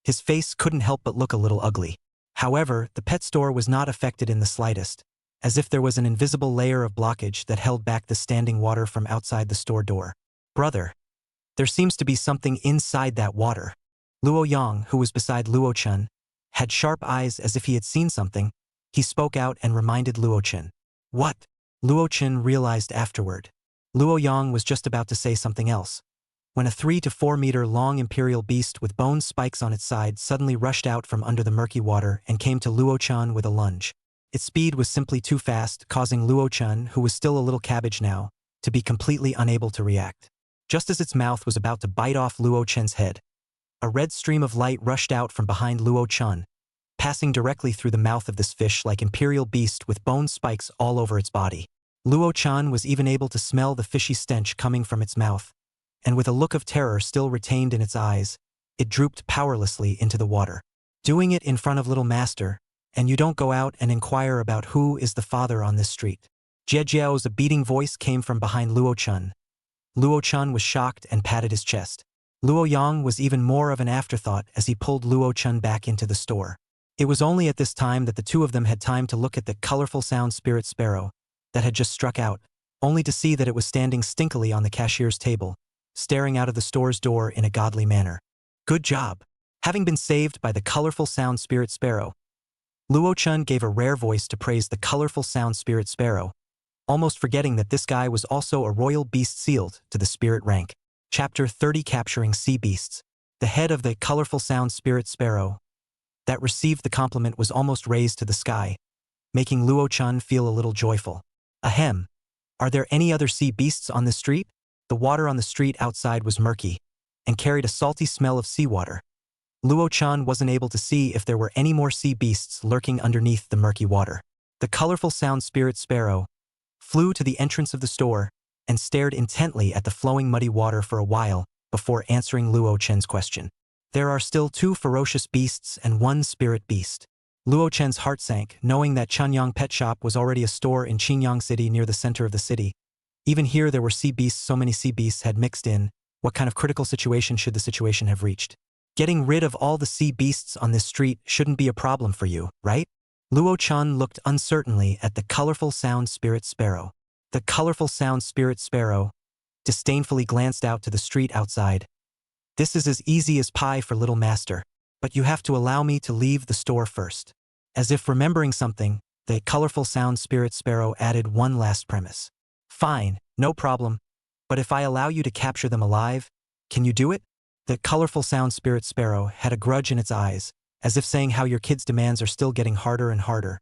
His face couldn't help but look a little ugly. However, the pet store was not affected in the slightest, as if there was an invisible layer of blockage that held back the standing water from outside the store door. Brother, there seems to be something inside that water. Luo Yang, who was beside Luo Chun, had sharp eyes as if he had seen something. He spoke out and reminded Luo Chun. What? Luo Chun realized afterward. Luo Yang was just about to say something else, when a 3 to 4 meter long imperial beast with bone spikes on its side suddenly rushed out from under the murky water and came to Luo Chun with a lunge. Its speed was simply too fast, causing Luo Chun, who was still a little cabbage now, to be completely unable to react. Just as its mouth was about to bite off Luo Chun's head, a red stream of light rushed out from behind Luo Chun, passing directly through the mouth of this fish-like imperial beast with bone spikes all over its body. Luo Chan was even able to smell the fishy stench coming from its mouth, and with a look of terror still retained in its eyes, it drooped powerlessly into the water. Doing it in front of Little Master, And you don't go out and inquire about who is the father on this street. Jie Jiao's beating voice came from behind Luo Chun. Luo Chun was shocked and patted his chest. Luo Yang was even more of an afterthought as he pulled Luo Chun back into the store. It was only at this time that the two of them had time to look at the colorful sound spirit sparrow that had just struck out, only to see that it was standing stinkily on the cashier's table, staring out of the store's door in a godly manner. Good job. Having been saved by the colorful sound spirit sparrow, Luo Chun gave a rare voice to praise the colorful sound spirit sparrow, almost forgetting that this guy was also a royal beast sealed to the spirit rank. Chapter 30 Capturing Sea Beasts. The head of the colorful sound spirit sparrow that received the compliment was almost raised to the sky, making Luo Chun feel a little joyful. Ahem. Are there any other sea beasts on this street? The water on the street outside was murky and carried a salty smell of seawater. Luo Chun wasn't able to see if there were any more sea beasts lurking underneath the murky water. The colorful sound spirit sparrow flew to the entrance of the store and stared intently at the flowing muddy water for a while before answering Luo Chen's question. There are still 2 ferocious beasts and 1 spirit beast. Luo Chen's heart sank, knowing that Chunyang Pet Shop was already a store in Qingyang City near the center of the city. Even here there were sea beasts, so many sea beasts had mixed in. What kind of critical situation should the situation have reached? Getting rid of all the sea beasts on this street shouldn't be a problem for you, right? Luo Chun looked uncertainly at the colorful sound spirit sparrow. The colorful sound spirit sparrow disdainfully glanced out to the street outside. This is as easy as pie for little master, but you have to allow me to leave the store first. As if remembering something, the colorful sound spirit sparrow added one last premise. Fine, no problem, but if I allow you to capture them alive, can you do it? The colorful sound spirit sparrow had a grudge in its eyes, as if saying how your kid's demands are still getting harder and harder.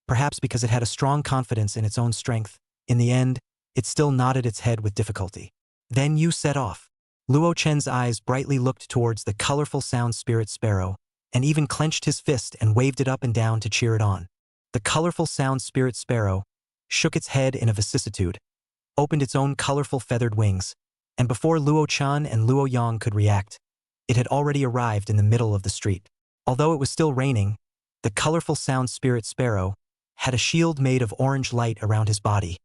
Perhaps because it had a strong confidence in its own strength, in the end, it still nodded its head with difficulty. Then you set off. Luo Chen's eyes brightly looked towards the colorful sound spirit sparrow, and even clenched his fist and waved it up and down to cheer it on. The colorful sound spirit sparrow shook its head in a vicissitude, opened its own colorful feathered wings, and before Luo Chan and Luo Yang could react, it had already arrived in the middle of the street. Although it was still raining, the colorful sound spirit sparrow had a shield made of orange light around his body,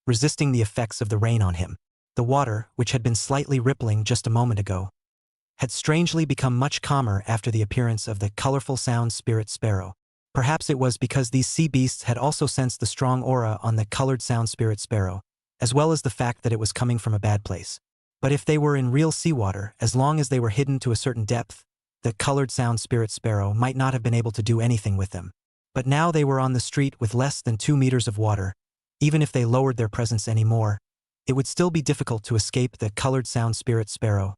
resisting the effects of the rain on him. The water, which had been slightly rippling just a moment ago, had strangely become much calmer after the appearance of the colorful sound spirit sparrow. Perhaps it was because these sea beasts had also sensed the strong aura on the colored sound spirit sparrow, as well as the fact that it was coming from a bad place. But if they were in real seawater, as long as they were hidden to a certain depth, the colored sound spirit sparrow might not have been able to do anything with them. But now they were on the street with less than 2 meters of water. Even if they lowered their presence any more, it would still be difficult to escape the colored sound spirit sparrow's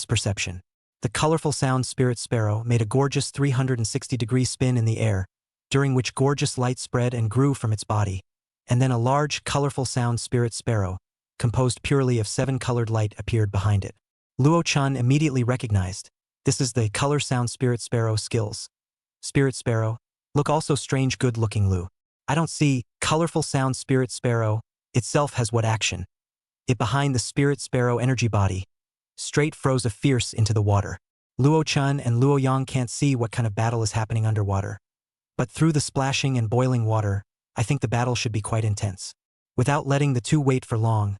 perception. The colorful sound spirit sparrow made a gorgeous 360-degree spin in the air, during which gorgeous light spread and grew from its body, and then a large, colorful sound spirit sparrow, composed purely of 7 colored light, appeared behind it. Luo Chun immediately recognized, this is the color sound spirit sparrow skills. Spirit sparrow, look also strange good looking Lu. I don't see, colorful sound spirit sparrow itself has what action? It behind the spirit sparrow energy body, straight froze a fierce into the water. Luo Chun and Luo Yang can't see what kind of battle is happening underwater. But through the splashing and boiling water, I think the battle should be quite intense. Without letting the two wait for long,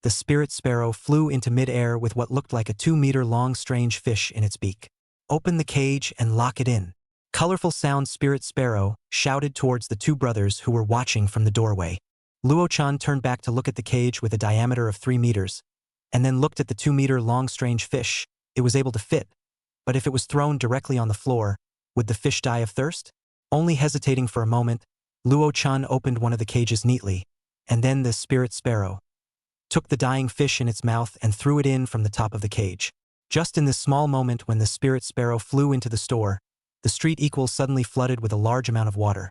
the spirit sparrow flew into mid-air with what looked like a 2-meter-long strange fish in its beak. Open the cage and lock it in. Colorful sound spirit sparrow shouted towards the 2 brothers who were watching from the doorway. Luo Chan turned back to look at the cage with a diameter of 3 meters, and then looked at the 2-meter-long strange fish. It was able to fit, but if it was thrown directly on the floor, would the fish die of thirst? Only hesitating for a moment, Luo Chan opened one of the cages neatly, and then the spirit sparrow took the dying fish in its mouth and threw it in from the top of the cage. Just in this small moment when the spirit sparrow flew into the store, the street equals suddenly flooded with a large amount of water.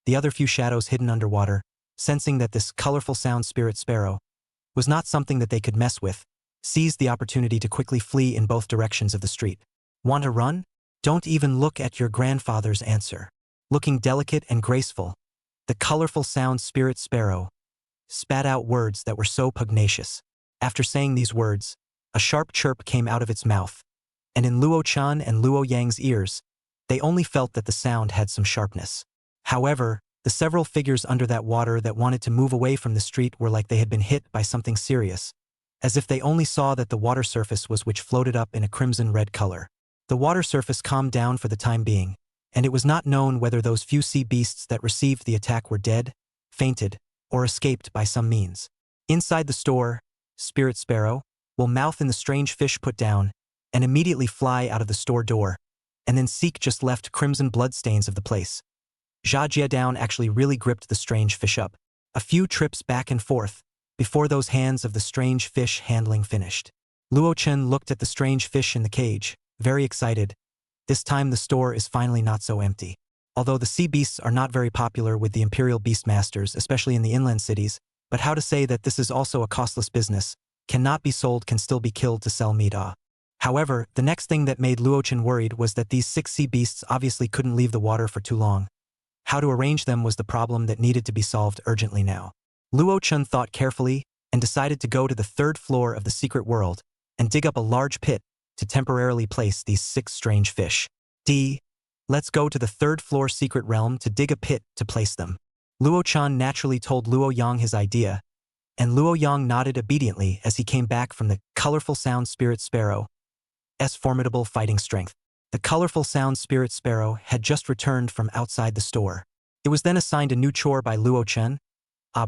The other few shadows hidden underwater, sensing that this colorful sound spirit sparrow was not something that they could mess with, seized the opportunity to quickly flee in both directions of the street. Want to run? Don't even look at your grandfather's answer. Looking delicate and graceful, the colorful sound spirit sparrow spat out words that were so pugnacious. After saying these words, a sharp chirp came out of its mouth, and in Luo Chan and Luo Yang's ears, they only felt that the sound had some sharpness. However, the several figures under that water that wanted to move away from the street were like they had been hit by something serious, as if they only saw that the water surface was which floated up in a crimson-red color. The water surface calmed down for the time being, and it was not known whether those few sea beasts that received the attack were dead, fainted, or escaped by some means. Inside the store, Spirit Sparrow will mouth in the strange fish put down and immediately fly out of the store door, and then Seek just left crimson bloodstains of the place. Jia Jiadown actually really gripped the strange fish up. A few trips back and forth before those hands of the strange fish handling finished. Luo Chen looked at the strange fish in the cage, very excited. This time the store is finally not so empty. Although the sea beasts are not very popular with the Imperial Beastmasters, especially in the inland cities, but how to say that this is also a costless business, cannot be sold, can still be killed to sell meat. However, the next thing that made Luo Chen worried was that these 6 sea beasts obviously couldn't leave the water for too long. How to arrange them was the problem that needed to be solved urgently now. Luo Chen thought carefully and decided to go to the 3rd floor of the secret world and dig up a large pit to temporarily place these 6 strange fish. Let's go to the 3rd floor secret realm to dig a pit to place them. Luo Chen naturally told Luo Yang his idea, and Luo Yang nodded obediently as he came back from the colorful sound Spirit Sparrow's formidable fighting strength. The colorful sound Spirit Sparrow had just returned from outside the store. It was then assigned a new chore by Luo Chen.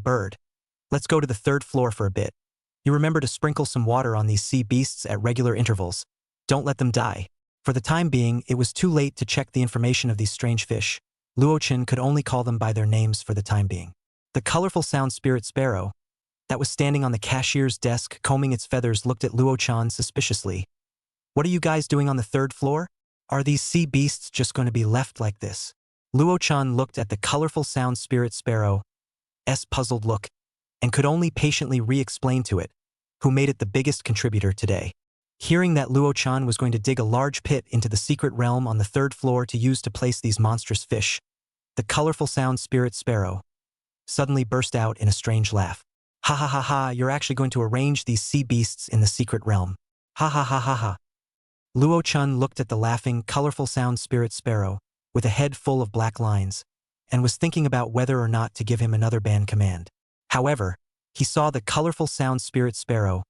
Bird. Let's go to the 3rd floor for a bit. You remember to sprinkle some water on these sea beasts at regular intervals. Don't let them die. For the time being, it was too late to check the information of these strange fish. Luo Chen could only call them by their names for the time being. The colorful sound Spirit Sparrow that was standing on the cashier's desk combing its feathers looked at Luo Chen suspiciously. What are you guys doing on the 3rd floor? Are these sea beasts just going to be left like this? Luo Chen looked at the colorful sound Spirit Sparrow's puzzled look and could only patiently re-explain to it, who made it the biggest contributor today. Hearing that Luo Chen was going to dig a large pit into the secret realm on the 3rd floor to use to place these monstrous fish, the colorful sound Spirit Sparrow suddenly burst out in a strange laugh. Ha ha ha ha, you're actually going to arrange these sea beasts in the secret realm. Ha ha ha ha ha. Luo Chen looked at the laughing, colorful sound Spirit Sparrow with a head full of black lines and was thinking about whether or not to give him another ban command. However, he saw the colorful sound Spirit Sparrow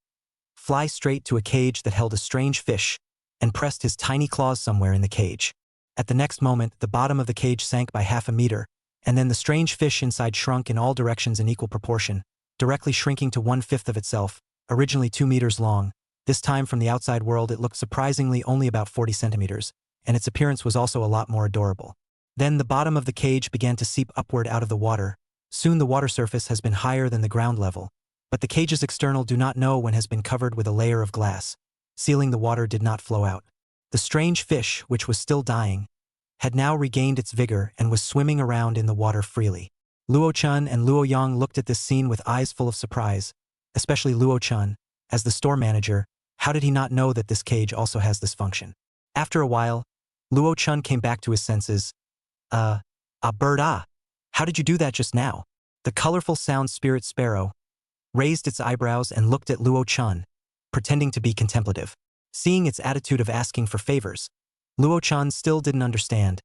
fly straight to a cage that held a strange fish and pressed his tiny claws somewhere in the cage. At the next moment, the bottom of the cage sank by half a meter, and then the strange fish inside shrunk in all directions in equal proportion, directly shrinking to 1/5 of itself, originally 2 meters long. This time from the outside world it looked surprisingly only about 40 centimeters, and its appearance was also a lot more adorable. Then the bottom of the cage began to seep upward out of the water. Soon the water surface has been higher than the ground level, but the cage's external do not know when has been covered with a layer of glass. Sealing the water did not flow out. The strange fish, which was still dying, had now regained its vigor and was swimming around in the water freely. Luo Chen and Luo Yang looked at this scene with eyes full of surprise, especially Luo Chen. As the store manager, how did he not know that this cage also has this function? After a while, Luo Chen came back to his senses. Bird, how did you do that just now? The colorful sound Spirit Sparrow raised its eyebrows and looked at Luo Chen, pretending to be contemplative. Seeing its attitude of asking for favors, Luo Chen still didn't understand.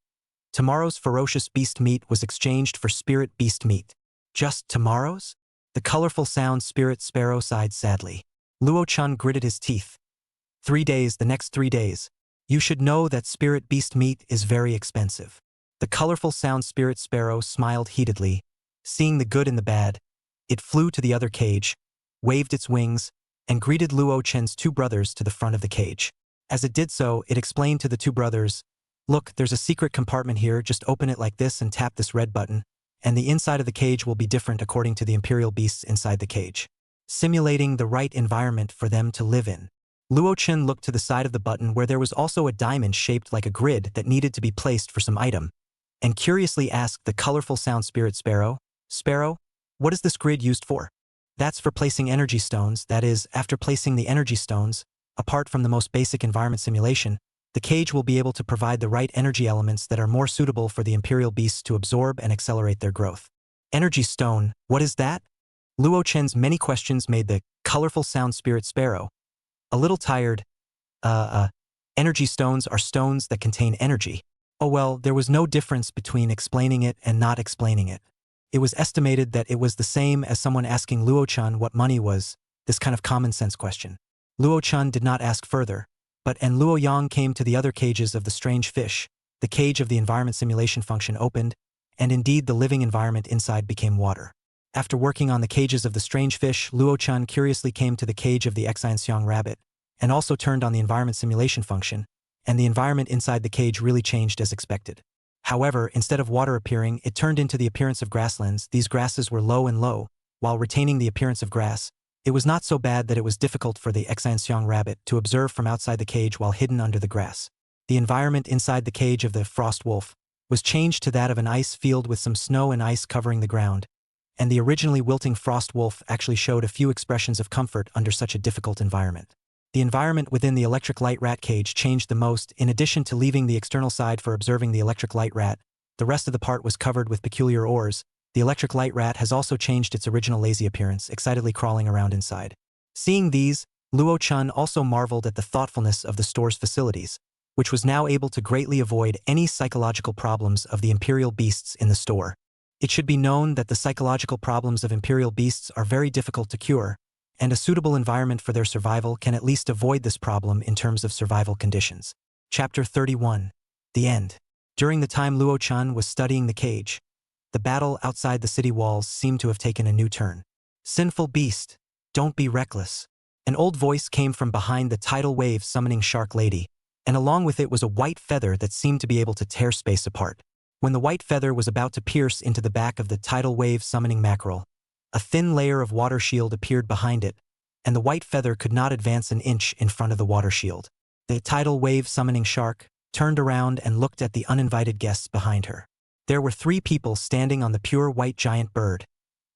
Tomorrow's ferocious beast meat was exchanged for spirit beast meat. Just tomorrow's? The colorful sound Spirit Sparrow sighed sadly. Luo Chen gritted his teeth. 3 days, the next 3 days. You should know that spirit beast meat is very expensive. The colorful sound Spirit Sparrow smiled heatedly. Seeing the good and the bad, it flew to the other cage, waved its wings, and greeted Luo Chen's 2 brothers to the front of the cage. As it did so, it explained to the 2 brothers, "Look, there's a secret compartment here, just open it like this and tap this red button, and the inside of the cage will be different according to the imperial beasts inside the cage, simulating the right environment for them to live in." Luo Chen looked to the side of the button where there was also a diamond shaped like a grid that needed to be placed for some item, and curiously asked the colorful sound Spirit Sparrow, "Sparrow, what is this grid used for?" "That's for placing energy stones, that is, after placing the energy stones, apart from the most basic environment simulation, the cage will be able to provide the right energy elements that are more suitable for the imperial beasts to absorb and accelerate their growth." Energy stone, what is that? Luo Chen's many questions made the colorful sound Spirit Sparrow a little tired. Energy stones are stones that contain energy. Oh well, there was no difference between explaining it and not explaining it. It was estimated that it was the same as someone asking Luo-chan what money was, this kind of common sense question. Luo-chan did not ask further, but and Luo-yang came to the other cages of the strange fish. The cage of the environment simulation function opened, and indeed the living environment inside became water. After working on the cages of the strange fish, Luo-chan curiously came to the cage of the Xianxiang rabbit, and also turned on the environment simulation function, and the environment inside the cage really changed as expected. However, instead of water appearing, it turned into the appearance of grasslands. These grasses were low and low, while retaining the appearance of grass. It was not so bad that it was difficult for the Xianxiang rabbit to observe from outside the cage while hidden under the grass. The environment inside the cage of the frost wolf was changed to that of an ice field with some snow and ice covering the ground, and the originally wilting frost wolf actually showed a few expressions of comfort under such a difficult environment. The environment within the electric light rat cage changed the most. In addition to leaving the external side for observing the electric light rat, the rest of the part was covered with peculiar ores. The electric light rat has also changed its original lazy appearance, excitedly crawling around inside. Seeing these, Luo-chan also marveled at the thoughtfulness of the store's facilities, which was now able to greatly avoid any psychological problems of the imperial beasts in the store. It should be known that the psychological problems of imperial beasts are very difficult to cure, and a suitable environment for their survival can at least avoid this problem in terms of survival conditions. Chapter 31. The End. During the time Luo-chan was studying the cage, the battle outside the city walls seemed to have taken a new turn. Sinful beast, don't be reckless. An old voice came from behind the tidal wave summoning shark lady, and along with it was a white feather that seemed to be able to tear space apart. When the white feather was about to pierce into the back of the tidal wave summoning mackerel, a thin layer of water shield appeared behind it, and the white feather could not advance an inch in front of the water shield. The tidal wave summoning shark turned around and looked at the uninvited guests behind her. There were 3 people standing on the pure white giant bird: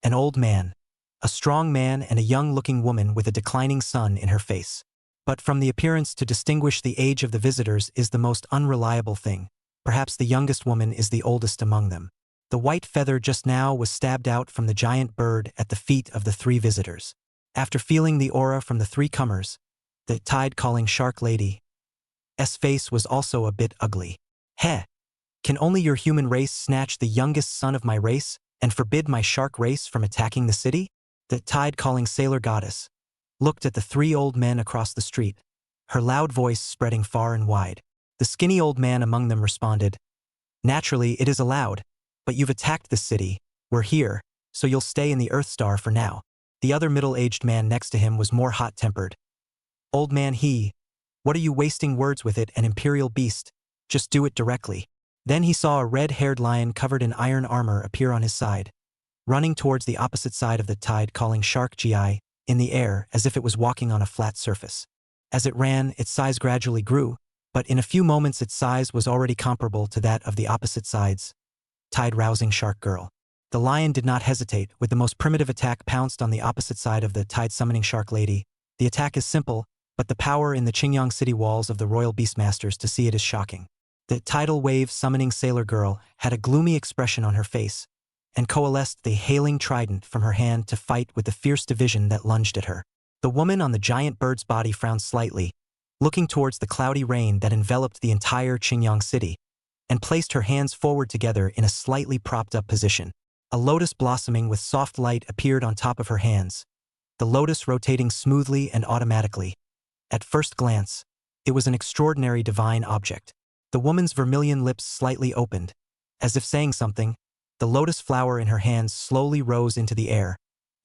an old man, a strong man, and a young-looking woman with a declining sun in her face. But from the appearance to distinguish the age of the visitors is the most unreliable thing. Perhaps the youngest woman is the oldest among them. The white feather just now was stabbed out from the giant bird at the feet of the 3 visitors. After feeling the aura from the 3 comers, the tide-calling shark lady's face was also a bit ugly. Heh! Can only your human race snatch the youngest son of my race and forbid my shark race from attacking the city? The tide-calling sailor goddess looked at the 3 old men across the street, her loud voice spreading far and wide. The skinny old man among them responded, "Naturally, it is allowed, but you've attacked the city, we're here, so you'll stay in the Earth Star for now." The other middle-aged man next to him was more hot-tempered. "Old man, what are you wasting words with it, an imperial beast? Just do it directly." Then he saw a red-haired lion covered in iron armor appear on his side, running towards the opposite side of the tide-calling shark GI, in the air as if it was walking on a flat surface. As it ran, its size gradually grew, but in a few moments its size was already comparable to that of the opposite side's tide-rousing shark girl. The lion did not hesitate. With the most primitive attack pounced on the opposite side of the tide-summoning shark lady. The attack is simple, but the power in the Qingyang city walls of the royal beastmasters to see it is shocking. The tidal wave summoning sailor girl had a gloomy expression on her face, and coalesced the hailing trident from her hand to fight with the fierce division that lunged at her. The woman on the giant bird's body frowned slightly, looking towards the cloudy rain that enveloped the entire Qingyang city, and placed her hands forward together in a slightly propped-up position. A lotus blossoming with soft light appeared on top of her hands, the lotus rotating smoothly and automatically. At first glance, it was an extraordinary divine object. The woman's vermilion lips slightly opened. As if saying something, the lotus flower in her hands slowly rose into the air,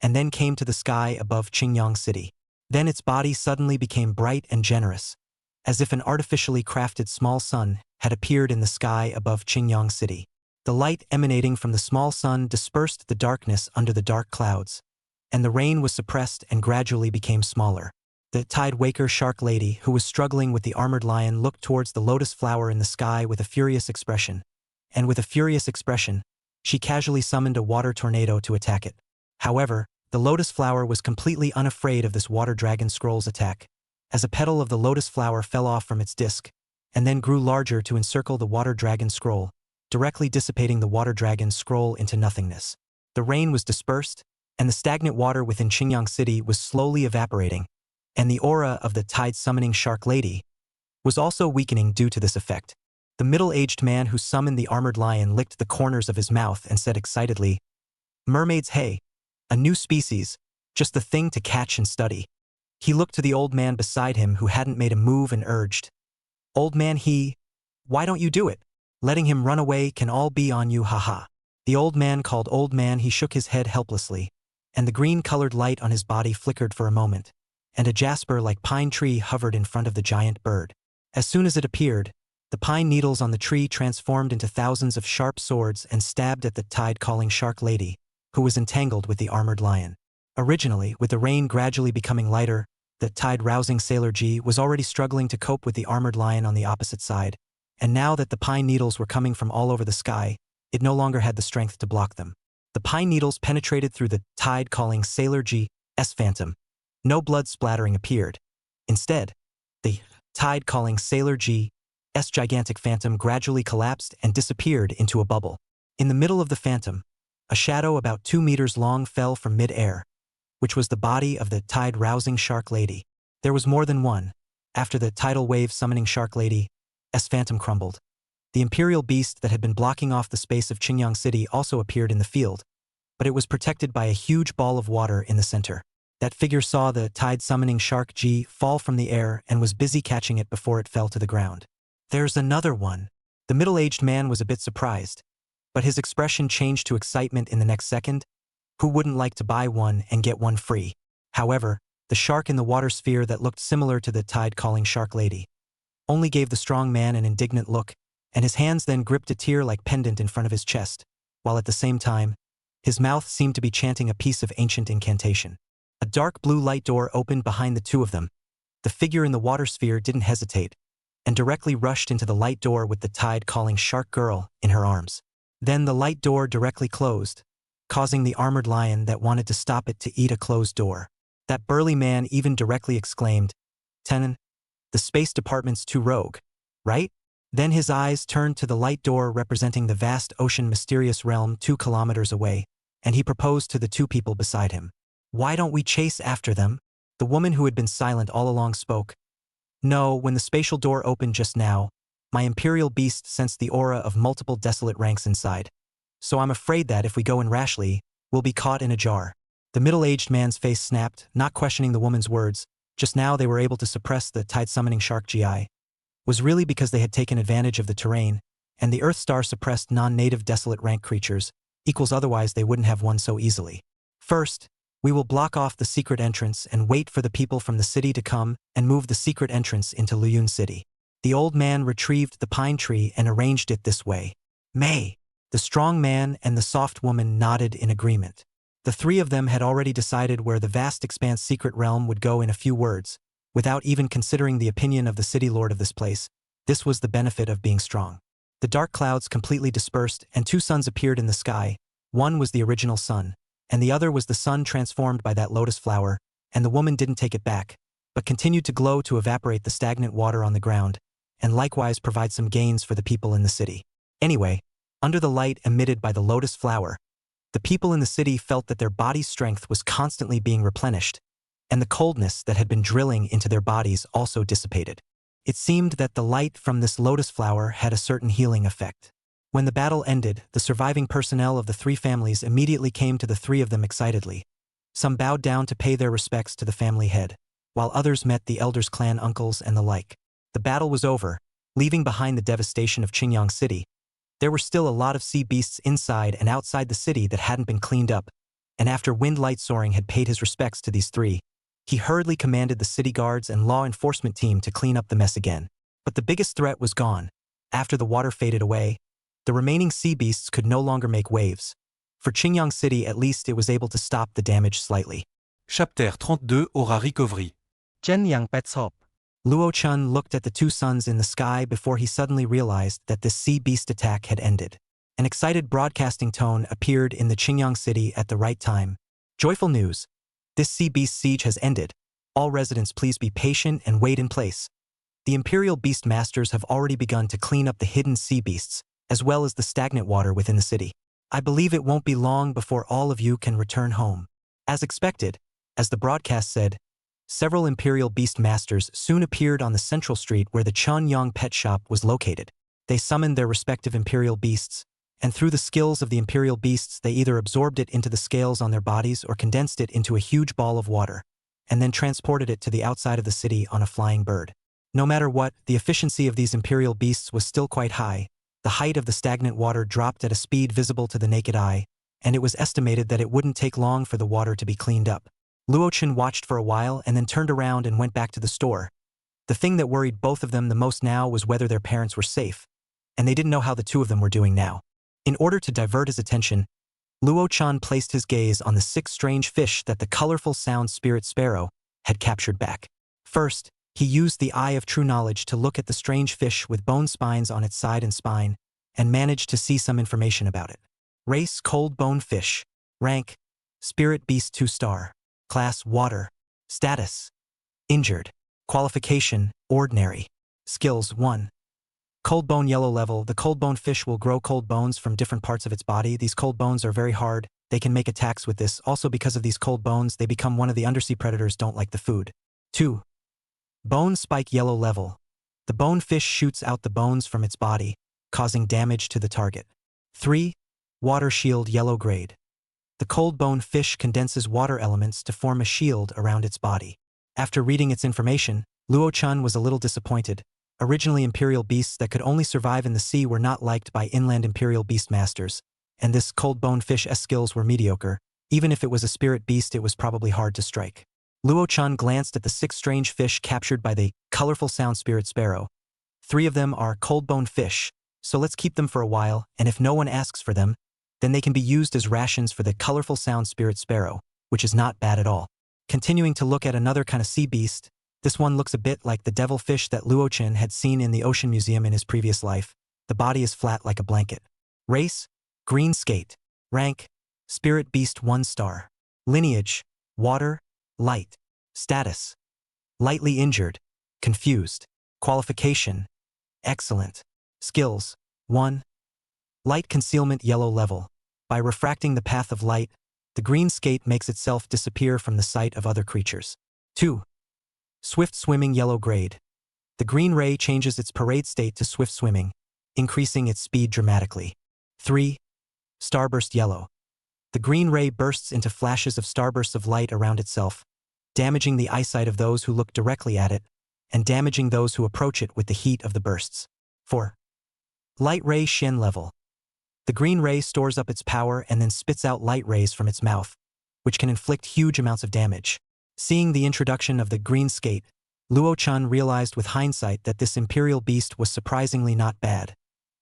and then came to the sky above Qingyang city. Then its body suddenly became bright and generous, as if an artificially crafted small sun had appeared in the sky above Qingyang city. The light emanating from the small sun dispersed the darkness under the dark clouds, and the rain was suppressed and gradually became smaller. The tide-waker shark lady, who was struggling with the armored lion, looked towards the lotus flower in the sky with a furious expression, and with a furious expression, she casually summoned a water tornado to attack it. However, the lotus flower was completely unafraid of this water dragon scroll's attack, as a petal of the lotus flower fell off from its disc, and then grew larger to encircle the water dragon scroll, directly dissipating the water dragon scroll into nothingness. The rain was dispersed, and the stagnant water within Qingyang city was slowly evaporating, and the aura of the tide-summoning shark lady was also weakening due to this effect. The middle-aged man who summoned the armored lion licked the corners of his mouth and said excitedly, "Mermaids, hey, a new species, just the thing to catch and study." He looked to the old man beside him who hadn't made a move and urged, "Old man, why don't you do it? Letting him run away can all be on you, haha." The old man called old man, he shook his head helplessly, and the green-colored light on his body flickered for a moment, and a jasper-like pine tree hovered in front of the giant bird. As soon as it appeared, the pine needles on the tree transformed into thousands of sharp swords and stabbed at the tide-calling shark lady, who was entangled with the armored lion. Originally, with the rain gradually becoming lighter, the tide-rousing Sailor G was already struggling to cope with the armored lion on the opposite side, and now that the pine needles were coming from all over the sky, it no longer had the strength to block them. The pine needles penetrated through the tide-calling Sailor G's phantom. No blood splattering appeared. Instead, the tide-calling Sailor G's gigantic phantom gradually collapsed and disappeared into a bubble. In the middle of the phantom, a shadow about 2 meters long fell from mid-air, which was the body of the tide-rousing shark lady. There was more than one. After the tidal wave summoning shark lady's phantom crumbled, the imperial beast that had been blocking off the space of Qingyang City also appeared in the field, but it was protected by a huge ball of water in the center. That figure saw the tide-summoning shark G fall from the air and was busy catching it before it fell to the ground. "There's another one." The middle-aged man was a bit surprised, but his expression changed to excitement in the next second. Who wouldn't like to buy one and get one free? However, the shark in the water sphere that looked similar to the tide-calling shark lady only gave the strong man an indignant look, and his hands then gripped a tear-like pendant in front of his chest, while at the same time, his mouth seemed to be chanting a piece of ancient incantation. A dark blue light door opened behind the two of them. The figure in the water sphere didn't hesitate, and directly rushed into the light door with the tide-calling shark girl in her arms. Then the light door directly closed, causing the armored lion that wanted to stop it to eat a closed door. That burly man even directly exclaimed, "Tenon, the Space Department's too rogue, right?" Then his eyes turned to the light door representing the vast ocean mysterious realm 2 kilometers away, and he proposed to the two people beside him. "Why don't we chase after them?" The woman who had been silent all along spoke. "No, when the spatial door opened just now, my imperial beast sensed the aura of multiple desolate ranks inside. So I'm afraid that if we go in rashly, we'll be caught in a jar." The middle-aged man's face snapped, not questioning the woman's words. Just now they were able to suppress the tide-summoning shark GI. Was really because they had taken advantage of the terrain, and the Earth Star suppressed non-native desolate rank creatures, equals otherwise they wouldn't have won so easily. "First, we will block off the secret entrance and wait for the people from the city to come and move the secret entrance into Luyun City." The old man retrieved the pine tree and arranged it this way. "May." The strong man and the soft woman nodded in agreement. The three of them had already decided where the vast expanse secret realm would go in a few words, without even considering the opinion of the city lord of this place. This was the benefit of being strong. The dark clouds completely dispersed and 2 suns appeared in the sky. One was the original sun, and the other was the sun transformed by that lotus flower, and the woman didn't take it back, but continued to glow to evaporate the stagnant water on the ground, and likewise provide some gains for the people in the city. Anyway, under the light emitted by the lotus flower, the people in the city felt that their body's strength was constantly being replenished, and the coldness that had been drilling into their bodies also dissipated. It seemed that the light from this lotus flower had a certain healing effect. When the battle ended, the surviving personnel of the 3 families immediately came to the 3 of them excitedly. Some bowed down to pay their respects to the family head, while others met the elders' clan uncles and the like. The battle was over, leaving behind the devastation of Qingyang City. There were still a lot of sea beasts inside and outside the city that hadn't been cleaned up, and after Wind Light Soaring had paid his respects to these 3, he hurriedly commanded the city guards and law enforcement team to clean up the mess again. But the biggest threat was gone. After the water faded away, the remaining sea beasts could no longer make waves. For Qingyang City, at least, it was able to stop the damage slightly. Chapter 32 aura recovery. Chen yang pet sop. Luo Chun looked at the 2 suns in the sky before he suddenly realized that this sea beast attack had ended. An excited broadcasting tone appeared in the Qingyang City at the right time. "Joyful news! This sea beast siege has ended. All residents please be patient and wait in place. The Imperial Beastmasters have already begun to clean up the hidden sea beasts, as well as the stagnant water within the city. I believe it won't be long before all of you can return home." As expected, as the broadcast said, several Imperial Beastmasters soon appeared on the central street where the Chunyang pet shop was located. They summoned their respective imperial beasts, and through the skills of the imperial beasts they either absorbed it into the scales on their bodies or condensed it into a huge ball of water, and then transported it to the outside of the city on a flying bird. No matter what, the efficiency of these imperial beasts was still quite high. The height of the stagnant water dropped at a speed visible to the naked eye, and it was estimated that it wouldn't take long for the water to be cleaned up. Luo Chen watched for a while and then turned around and went back to the store. The thing that worried both of them the most now was whether their parents were safe, and they didn't know how the two of them were doing now. In order to divert his attention, Luo Chen placed his gaze on the 6 strange fish that the colorful sound spirit sparrow had captured back. First, he used the eye of true knowledge to look at the strange fish with bone spines on its side and spine, and managed to see some information about it. Race: cold bone fish. Rank: spirit beast 2-star. Class: water. Status: injured. Qualification: ordinary. Skills: 1. Cold bone yellow level. The cold bone fish will grow cold bones from different parts of its body. These cold bones are very hard. They can make attacks with this. Also, because of these cold bones, they become one of the undersea predators don't like the food. 2. Bone spike yellow level. The bone fish shoots out the bones from its body, causing damage to the target. 3. Water shield yellow grade. The cold bone fish condenses water elements to form a shield around its body. After reading its information, Luo Chen was a little disappointed. Originally imperial beasts that could only survive in the sea were not liked by inland imperial beastmasters, and this cold bone fish's skills were mediocre. Even if it was a spirit beast, it was probably hard to strike. Luo Chen glanced at the 6 strange fish captured by the colorful sound spirit sparrow. 3 of them are cold bone fish, so let's keep them for a while, and if no one asks for them, then they can be used as rations for the colorful sound spirit sparrow, which is not bad at all. Continuing to look at another kind of sea beast, this one looks a bit like the devilfish that Luo Chen had seen in the Ocean Museum in his previous life. The body is flat like a blanket. Race: green skate. Rank: spirit beast 1-star. Lineage: water, light. Status: lightly injured, confused. Qualification: excellent. Skills: 1. Light concealment yellow level. By refracting the path of light, the green skate makes itself disappear from the sight of other creatures. 2. Swift swimming yellow grade. The green ray changes its parade state to swift swimming, increasing its speed dramatically. 3. Starburst yellow. The green ray bursts into flashes of starbursts of light around itself, damaging the eyesight of those who look directly at it, and damaging those who approach it with the heat of the bursts. 4. Light ray Shen level. The green ray stores up its power and then spits out light rays from its mouth, which can inflict huge amounts of damage. Seeing the introduction of the green skate, Luo Chen realized with hindsight that this imperial beast was surprisingly not bad,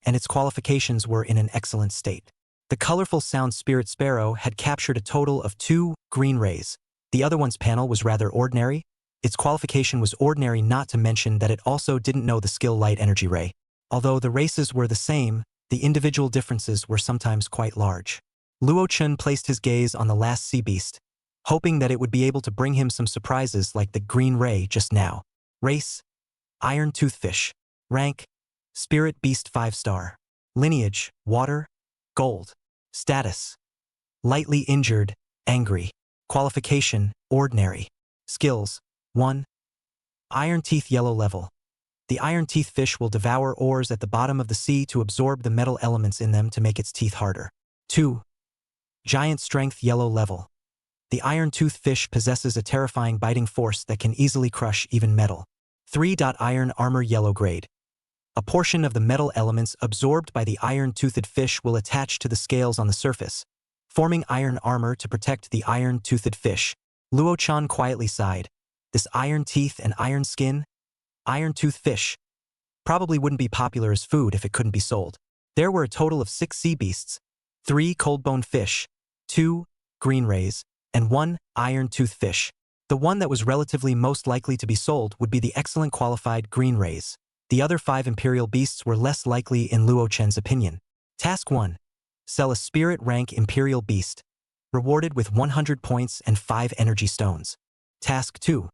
and its qualifications were in an excellent state. The colorful sound spirit sparrow had captured a total of 2 green rays. The other one's panel was rather ordinary. Its qualification was ordinary, not to mention that it also didn't know the skill light energy ray. Although the races were the same, the individual differences were sometimes quite large. Luo Chen placed his gaze on the last sea beast, hoping that it would be able to bring him some surprises like the green ray just now. Race: iron toothfish. Rank: spirit beast 5-star. Lineage: water, gold. Status: lightly injured, angry. Qualification: ordinary. Skills: 1. Iron teeth yellow level. The iron teeth fish will devour ores at the bottom of the sea to absorb the metal elements in them to make its teeth harder. 2. Giant strength yellow level. The iron tooth fish possesses a terrifying biting force that can easily crush even metal. 3. Iron armor yellow grade. A portion of the metal elements absorbed by the iron-toothed fish will attach to the scales on the surface, forming iron armor to protect the iron-toothed fish. Luo Chen quietly sighed. This iron teeth and iron skin, iron-tooth fish, probably wouldn't be popular as food if it couldn't be sold. There were a total of 6 sea beasts, 3 cold-bone fish, 2 green rays, and 1 iron-tooth fish. The one that was relatively most likely to be sold would be the excellent qualified green rays. The other 5 imperial beasts were less likely in Luo Chen's opinion. Task 1. Sell a spirit rank imperial beast. Rewarded with 100 points and 5 energy stones. Task 2.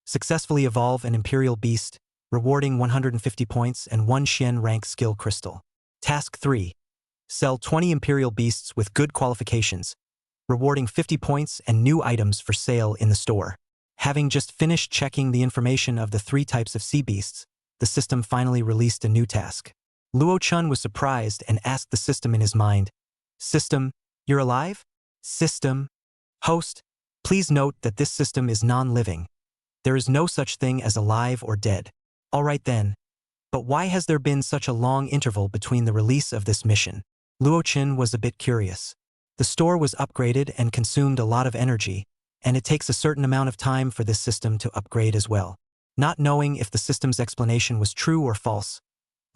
Successfully evolve an imperial beast, rewarding 150 points and 1 Xian rank skill crystal. Task 3. Sell 20 imperial beasts with good qualifications, rewarding 50 points and new items for sale in the store. Having just finished checking the information of the 3 types of sea beasts, the system finally released a new task. Luo Chun was surprised and asked the system in his mind. System, you're alive? System. Host, please note that this system is non-living. There is no such thing as alive or dead. All right then. But why has there been such a long interval between the release of this mission? Luo Chun was a bit curious. The store was upgraded and consumed a lot of energy, and it takes a certain amount of time for this system to upgrade as well. Not knowing if the system's explanation was true or false,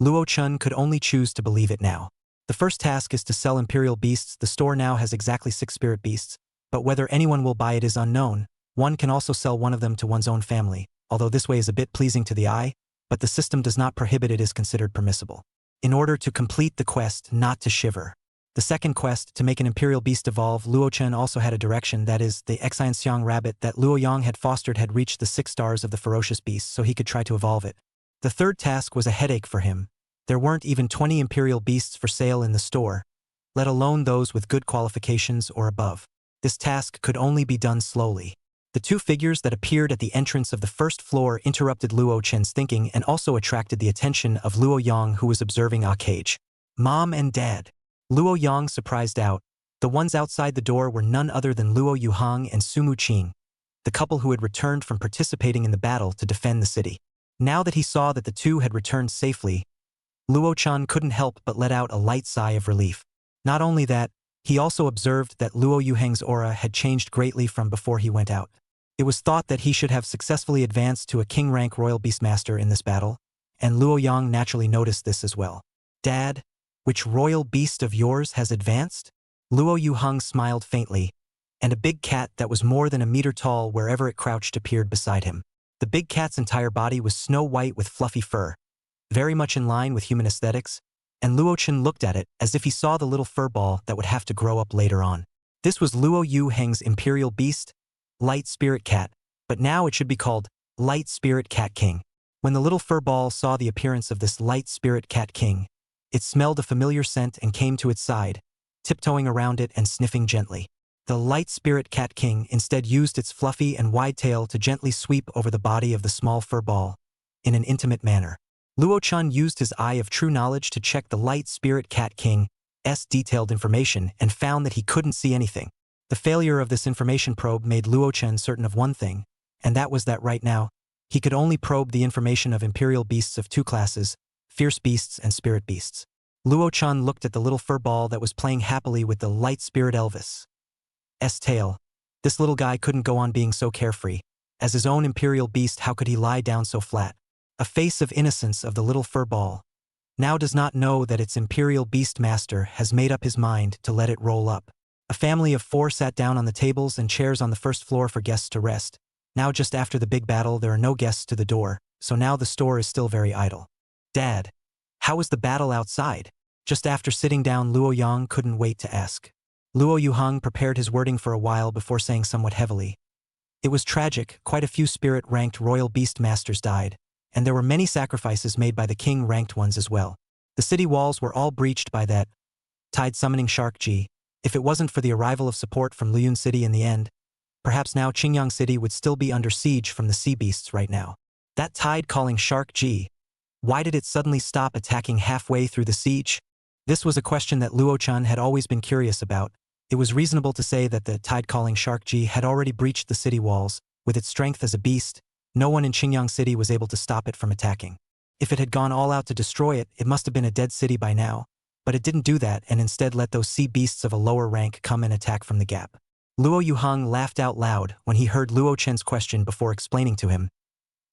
Luo Chun could only choose to believe it now. The first task is to sell Imperial Beasts. The store now has exactly 6 spirit beasts, but whether anyone will buy it is unknown. One can also sell one of them to one's own family, although this way is a bit pleasing to the eye, but the system does not prohibit it is considered permissible. In order to complete the quest not to shiver. The second quest, to make an Imperial Beast evolve, Luo Chun also had a direction, that is, the Xianxiang rabbit that Luo Yang had fostered had reached the 6 stars of the ferocious beast, so he could try to evolve it. The third task was a headache for him. There weren't even 20 Imperial Beasts for sale in the store, let alone those with good qualifications or above. This task could only be done slowly. The 2 figures that appeared at the entrance of the first floor interrupted Luo Chen's thinking and also attracted the attention of Luo Yang, who was observing a cage. Mom and Dad. Luo Yang surprised out. The ones outside the door were none other than Luo Yuhang and Sumu Ching, the couple who had returned from participating in the battle to defend the city. Now that he saw that the 2 had returned safely, Luo Chun couldn't help but let out a light sigh of relief. Not only that, he also observed that Luo Yuhang's aura had changed greatly from before he went out. It was thought that he should have successfully advanced to a king rank royal beastmaster in this battle, and Luo Yang naturally noticed this as well. Dad, which royal beast of yours has advanced? Luo Yuhang smiled faintly, and a big cat that was more than a meter tall wherever it crouched appeared beside him. The big cat's entire body was snow white with fluffy fur, very much in line with human aesthetics, and Luo Chun looked at it as if he saw the little fur ball that would have to grow up later on. This was Luo Yuhang's Imperial Beast, Light Spirit Cat, but now it should be called Light Spirit Cat King. When the little fur ball saw the appearance of this Light Spirit Cat King, it smelled a familiar scent and came to its side, tiptoeing around it and sniffing gently. The Light Spirit Cat King instead used its fluffy and wide tail to gently sweep over the body of the small fur ball, in an intimate manner. Luo Chun used his eye of true knowledge to check the Light Spirit Cat King's detailed information and found that he couldn't see anything. The failure of this information probe made Luo Chun certain of one thing, and that was that right now, he could only probe the information of Imperial Beasts of 2 classes, Fierce Beasts and Spirit Beasts. Luo Chun looked at the little fur ball that was playing happily with the Light Spirit Elvis' tail. This little guy couldn't go on being so carefree. As his own Imperial Beast, how could he lie down so flat? A face of innocence of the little fur ball now does not know that its Imperial Beastmaster has made up his mind to let it roll up. A family of 4 sat down on the tables and chairs on the first floor for guests to rest. Now just after the big battle there are no guests to the door, so now the store is still very idle. Dad, how was the battle outside? Just after sitting down, Luo Yang couldn't wait to ask. Luo Yuhang prepared his wording for a while before saying somewhat heavily. It was tragic, quite a few spirit-ranked royal beastmasters died, and there were many sacrifices made by the king-ranked ones as well. The city walls were all breached by that tide-summoning shark Ji. If it wasn't for the arrival of support from Liyun City in the end, perhaps now Qingyang City would still be under siege from the sea beasts right now. That tide-calling shark Ji, why did it suddenly stop attacking halfway through the siege? This was a question that Luo Chun had always been curious about. It was reasonable to say that the tide-calling shark Ji had already breached the city walls. With its strength as a beast, no one in Qingyang City was able to stop it from attacking. If it had gone all out to destroy it, it must have been a dead city by now. But it didn't do that and instead let those sea beasts of a lower rank come and attack from the gap. Luo Yuhang laughed out loud when he heard Luo Chen's question before explaining to him.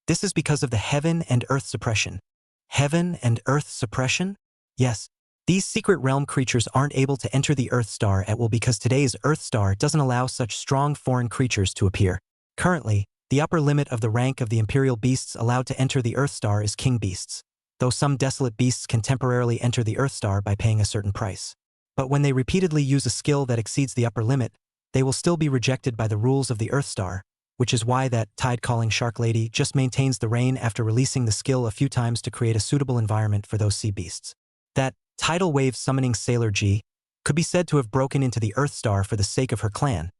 This is because of the heaven and earth suppression. Heaven and earth suppression? Yes. These secret realm creatures aren't able to enter the Earth Star at will because today's Earth Star doesn't allow such strong foreign creatures to appear. Currently, the upper limit of the rank of the Imperial Beasts allowed to enter the Earth Star is King Beasts, though some desolate beasts can temporarily enter the Earth Star by paying a certain price. But when they repeatedly use a skill that exceeds the upper limit, they will still be rejected by the rules of the Earth Star, which is why that tide-calling shark lady just maintains the reign after releasing the skill a few times to create a suitable environment for those sea beasts. That tidal wave summoning Sailor Ji could be said to have broken into the Earth Star for the sake of her clan.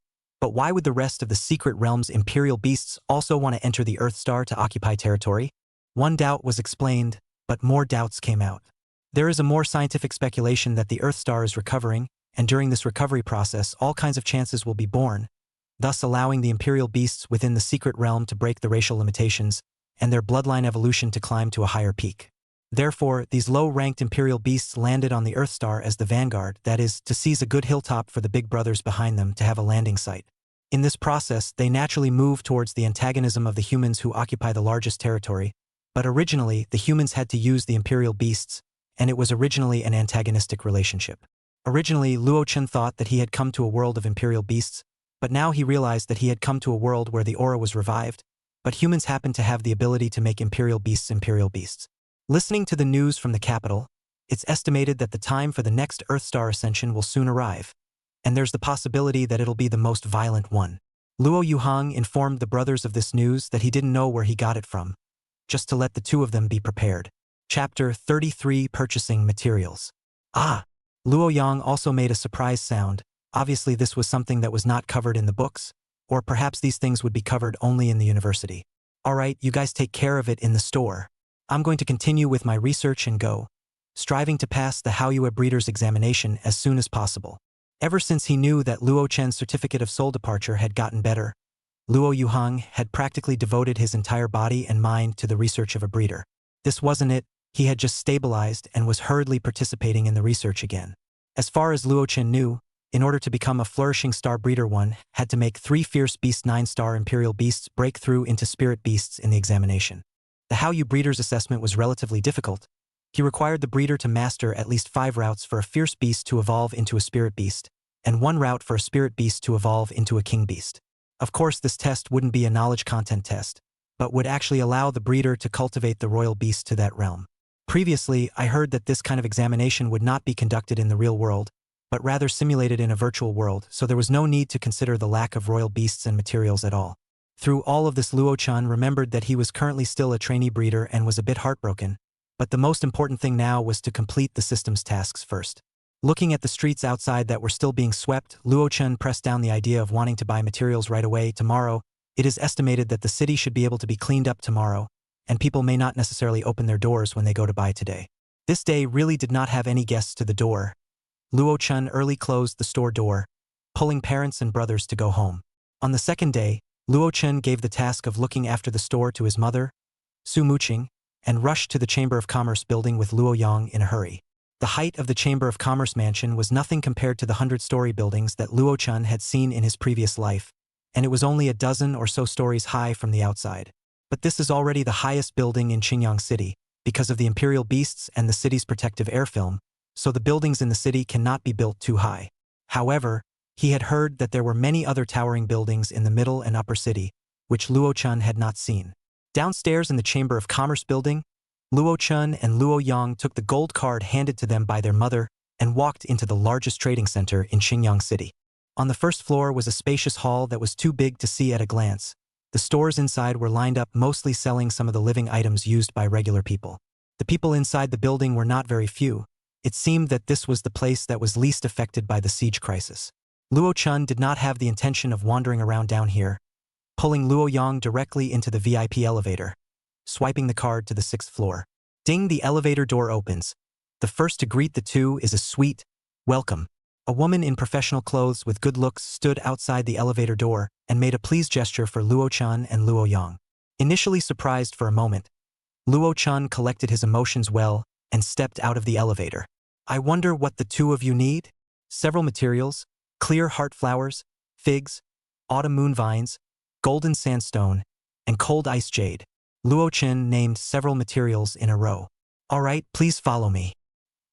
But why would the rest of the secret realm's Imperial Beasts also want to enter the Earth Star to occupy territory? One doubt was explained, but more doubts came out. There is a more scientific speculation that the Earth star is recovering, and during this recovery process all kinds of chances will be born, thus allowing the imperial beasts within the secret realm to break the racial limitations, and their bloodline evolution to climb to a higher peak. Therefore, these low-ranked imperial beasts landed on the Earth star as the vanguard, that is, to seize a good hilltop for the big brothers behind them to have a landing site. In this process, they naturally move towards the antagonism of the humans who occupy the largest territory, but originally, the humans had to use the imperial beasts, and it was originally an antagonistic relationship. Originally, Luo Chen thought that he had come to a world of imperial beasts, but now he realized that he had come to a world where the aura was revived, but humans happen to have the ability to make imperial beasts imperial beasts. Listening to the news from the capital, it's estimated that the time for the next Earth star ascension will soon arrive, and there's the possibility that it'll be the most violent one. Luo Yuhang informed the brothers of this news that he didn't know where he got it from, just to let the two of them be prepared. Chapter 33 Purchasing Materials. Ah! Luo Yang also made a surprise sound. Obviously this was something that was not covered in the books, or perhaps these things would be covered only in the university. Alright, you guys take care of it in the store. I'm going to continue with my research and go, striving to pass the Haoyue Breeder's examination as soon as possible. Ever since he knew that Luo Chen's certificate of soul departure had gotten better, Luo Yuhang had practically devoted his entire body and mind to the research of a breeder. This wasn't it, he had just stabilized and was hurriedly participating in the research again. As far as Luo Chen knew, in order to become a flourishing star breeder, one had to make 3 fierce beast 9-star imperial beasts break through into spirit beasts in the examination. The Haoyue Breeder's assessment was relatively difficult. He required the breeder to master at least 5 routes for a fierce beast to evolve into a spirit beast, and 1 route for a spirit beast to evolve into a king beast. Of course, this test wouldn't be a knowledge content test, but would actually allow the breeder to cultivate the royal beast to that realm. Previously, I heard that this kind of examination would not be conducted in the real world, but rather simulated in a virtual world, so there was no need to consider the lack of royal beasts and materials at all. Through all of this, Luo Chen remembered that he was currently still a trainee breeder and was a bit heartbroken, but the most important thing now was to complete the system's tasks first. Looking at the streets outside that were still being swept, Luo Chen pressed down the idea of wanting to buy materials right away. Tomorrow, it is estimated that the city should be able to be cleaned up tomorrow, and people may not necessarily open their doors when they go to buy today. This day really did not have any guests to the door. Luo Chen early closed the store door, pulling parents and brothers to go home. On the second day, Luo Chen gave the task of looking after the store to his mother, Su Muqing, and rushed to the Chamber of Commerce building with Luo Yang in a hurry. The height of the Chamber of Commerce mansion was nothing compared to the 100-story buildings that Luo Chen had seen in his previous life, and it was only a dozen or so stories high from the outside. But this is already the highest building in Qingyang City, because of the imperial beasts and the city's protective air film, so the buildings in the city cannot be built too high. However, he had heard that there were many other towering buildings in the middle and upper city, which Luo Chen had not seen. Downstairs in the Chamber of Commerce building, Luo Chen and Luo Yang took the gold card handed to them by their mother and walked into the largest trading center in Qingyang City. On the first floor was a spacious hall that was too big to see at a glance. The stores inside were lined up, mostly selling some of the living items used by regular people. The people inside the building were not very few. It seemed that this was the place that was least affected by the siege crisis. Luo Chen did not have the intention of wandering around down here, pulling Luo Yang directly into the VIP elevator, swiping the card to the 6th floor. Ding, the elevator door opens. The first to greet the two is a sweet welcome. A woman in professional clothes with good looks stood outside the elevator door and made a pleased gesture for Luo Chen and Luo Yang. Initially surprised for a moment, Luo Chen collected his emotions well and stepped out of the elevator. I wonder what the two of you need? Several materials: clear heart flowers, figs, autumn moon vines, golden sandstone, and cold ice jade. Luo Chen named several materials in a row. Alright, please follow me.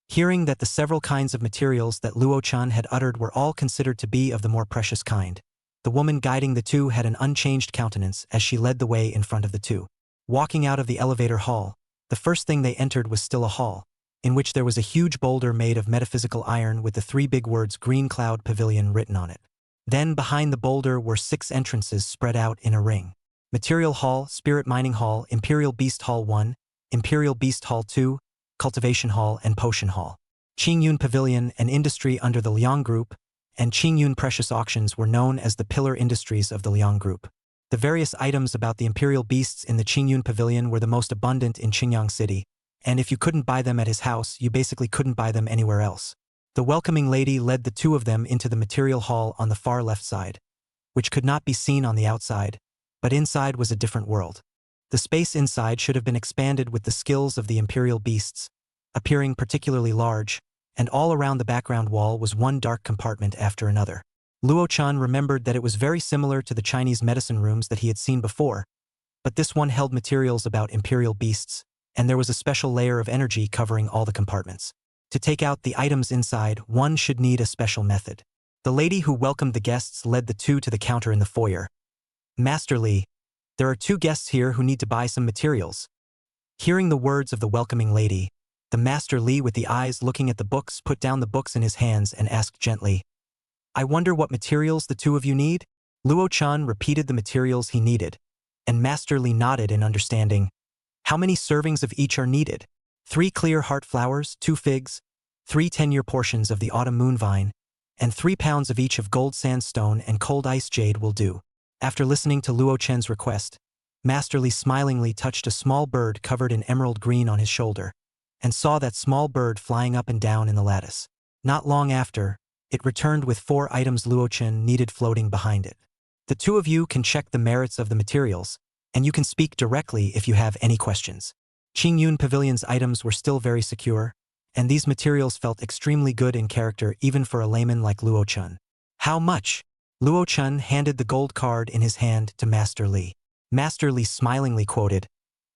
Hearing that the several kinds of materials that Luo Chen had uttered were all considered to be of the more precious kind, the woman guiding the two had an unchanged countenance as she led the way in front of the two. Walking out of the elevator hall, the first thing they entered was still a hall, in which there was a huge boulder made of metaphysical iron with the 3 big words Green Cloud Pavilion written on it. Then behind the boulder were 6 entrances spread out in a ring. Material Hall, Spirit Mining Hall, Imperial Beast Hall 1, Imperial Beast Hall 2, Cultivation Hall, and Potion Hall. Qingyun Pavilion, an industry under the Liang Group, and Qingyun Precious Auctions were known as the pillar industries of the Liang Group. The various items about the imperial beasts in the Qingyun Pavilion were the most abundant in Qingyang City, and if you couldn't buy them at his house, you basically couldn't buy them anywhere else. The welcoming lady led the two of them into the material hall on the far left side, which could not be seen on the outside, but inside was a different world. The space inside should have been expanded with the skills of the imperial beasts, appearing particularly large, and all around the background wall was one dark compartment after another. Luo-chan remembered that it was very similar to the Chinese medicine rooms that he had seen before, but this one held materials about imperial beasts, and there was a special layer of energy covering all the compartments. To take out the items inside, one should need a special method. The lady who welcomed the guests led the two to the counter in the foyer. Master Li, there are two guests here who need to buy some materials. Hearing the words of the welcoming lady, the Master Li with the eyes looking at the books put down the books in his hands and asked gently, I wonder what materials the two of you need? Luo-chan repeated the materials he needed, and Master Li nodded in understanding. How many servings of each are needed? 3 clear heart flowers, 2 figs, 3 10-year portions of the autumn moon vine, and 3 pounds of each of gold sandstone and cold ice jade will do. After listening to Luo-chan's request, Master Li smilingly touched a small bird covered in emerald green on his shoulder, and saw that small bird flying up and down in the lattice. Not long after, it returned with 4 items Luo-chan needed floating behind it. The two of you can check the merits of the materials, and you can speak directly if you have any questions. Ching Yun Pavilion's items were still very secure, and these materials felt extremely good in character even for a layman like Luo-chan. How much? Luo-chan handed the gold card in his hand to Master Li. Master Li smilingly quoted,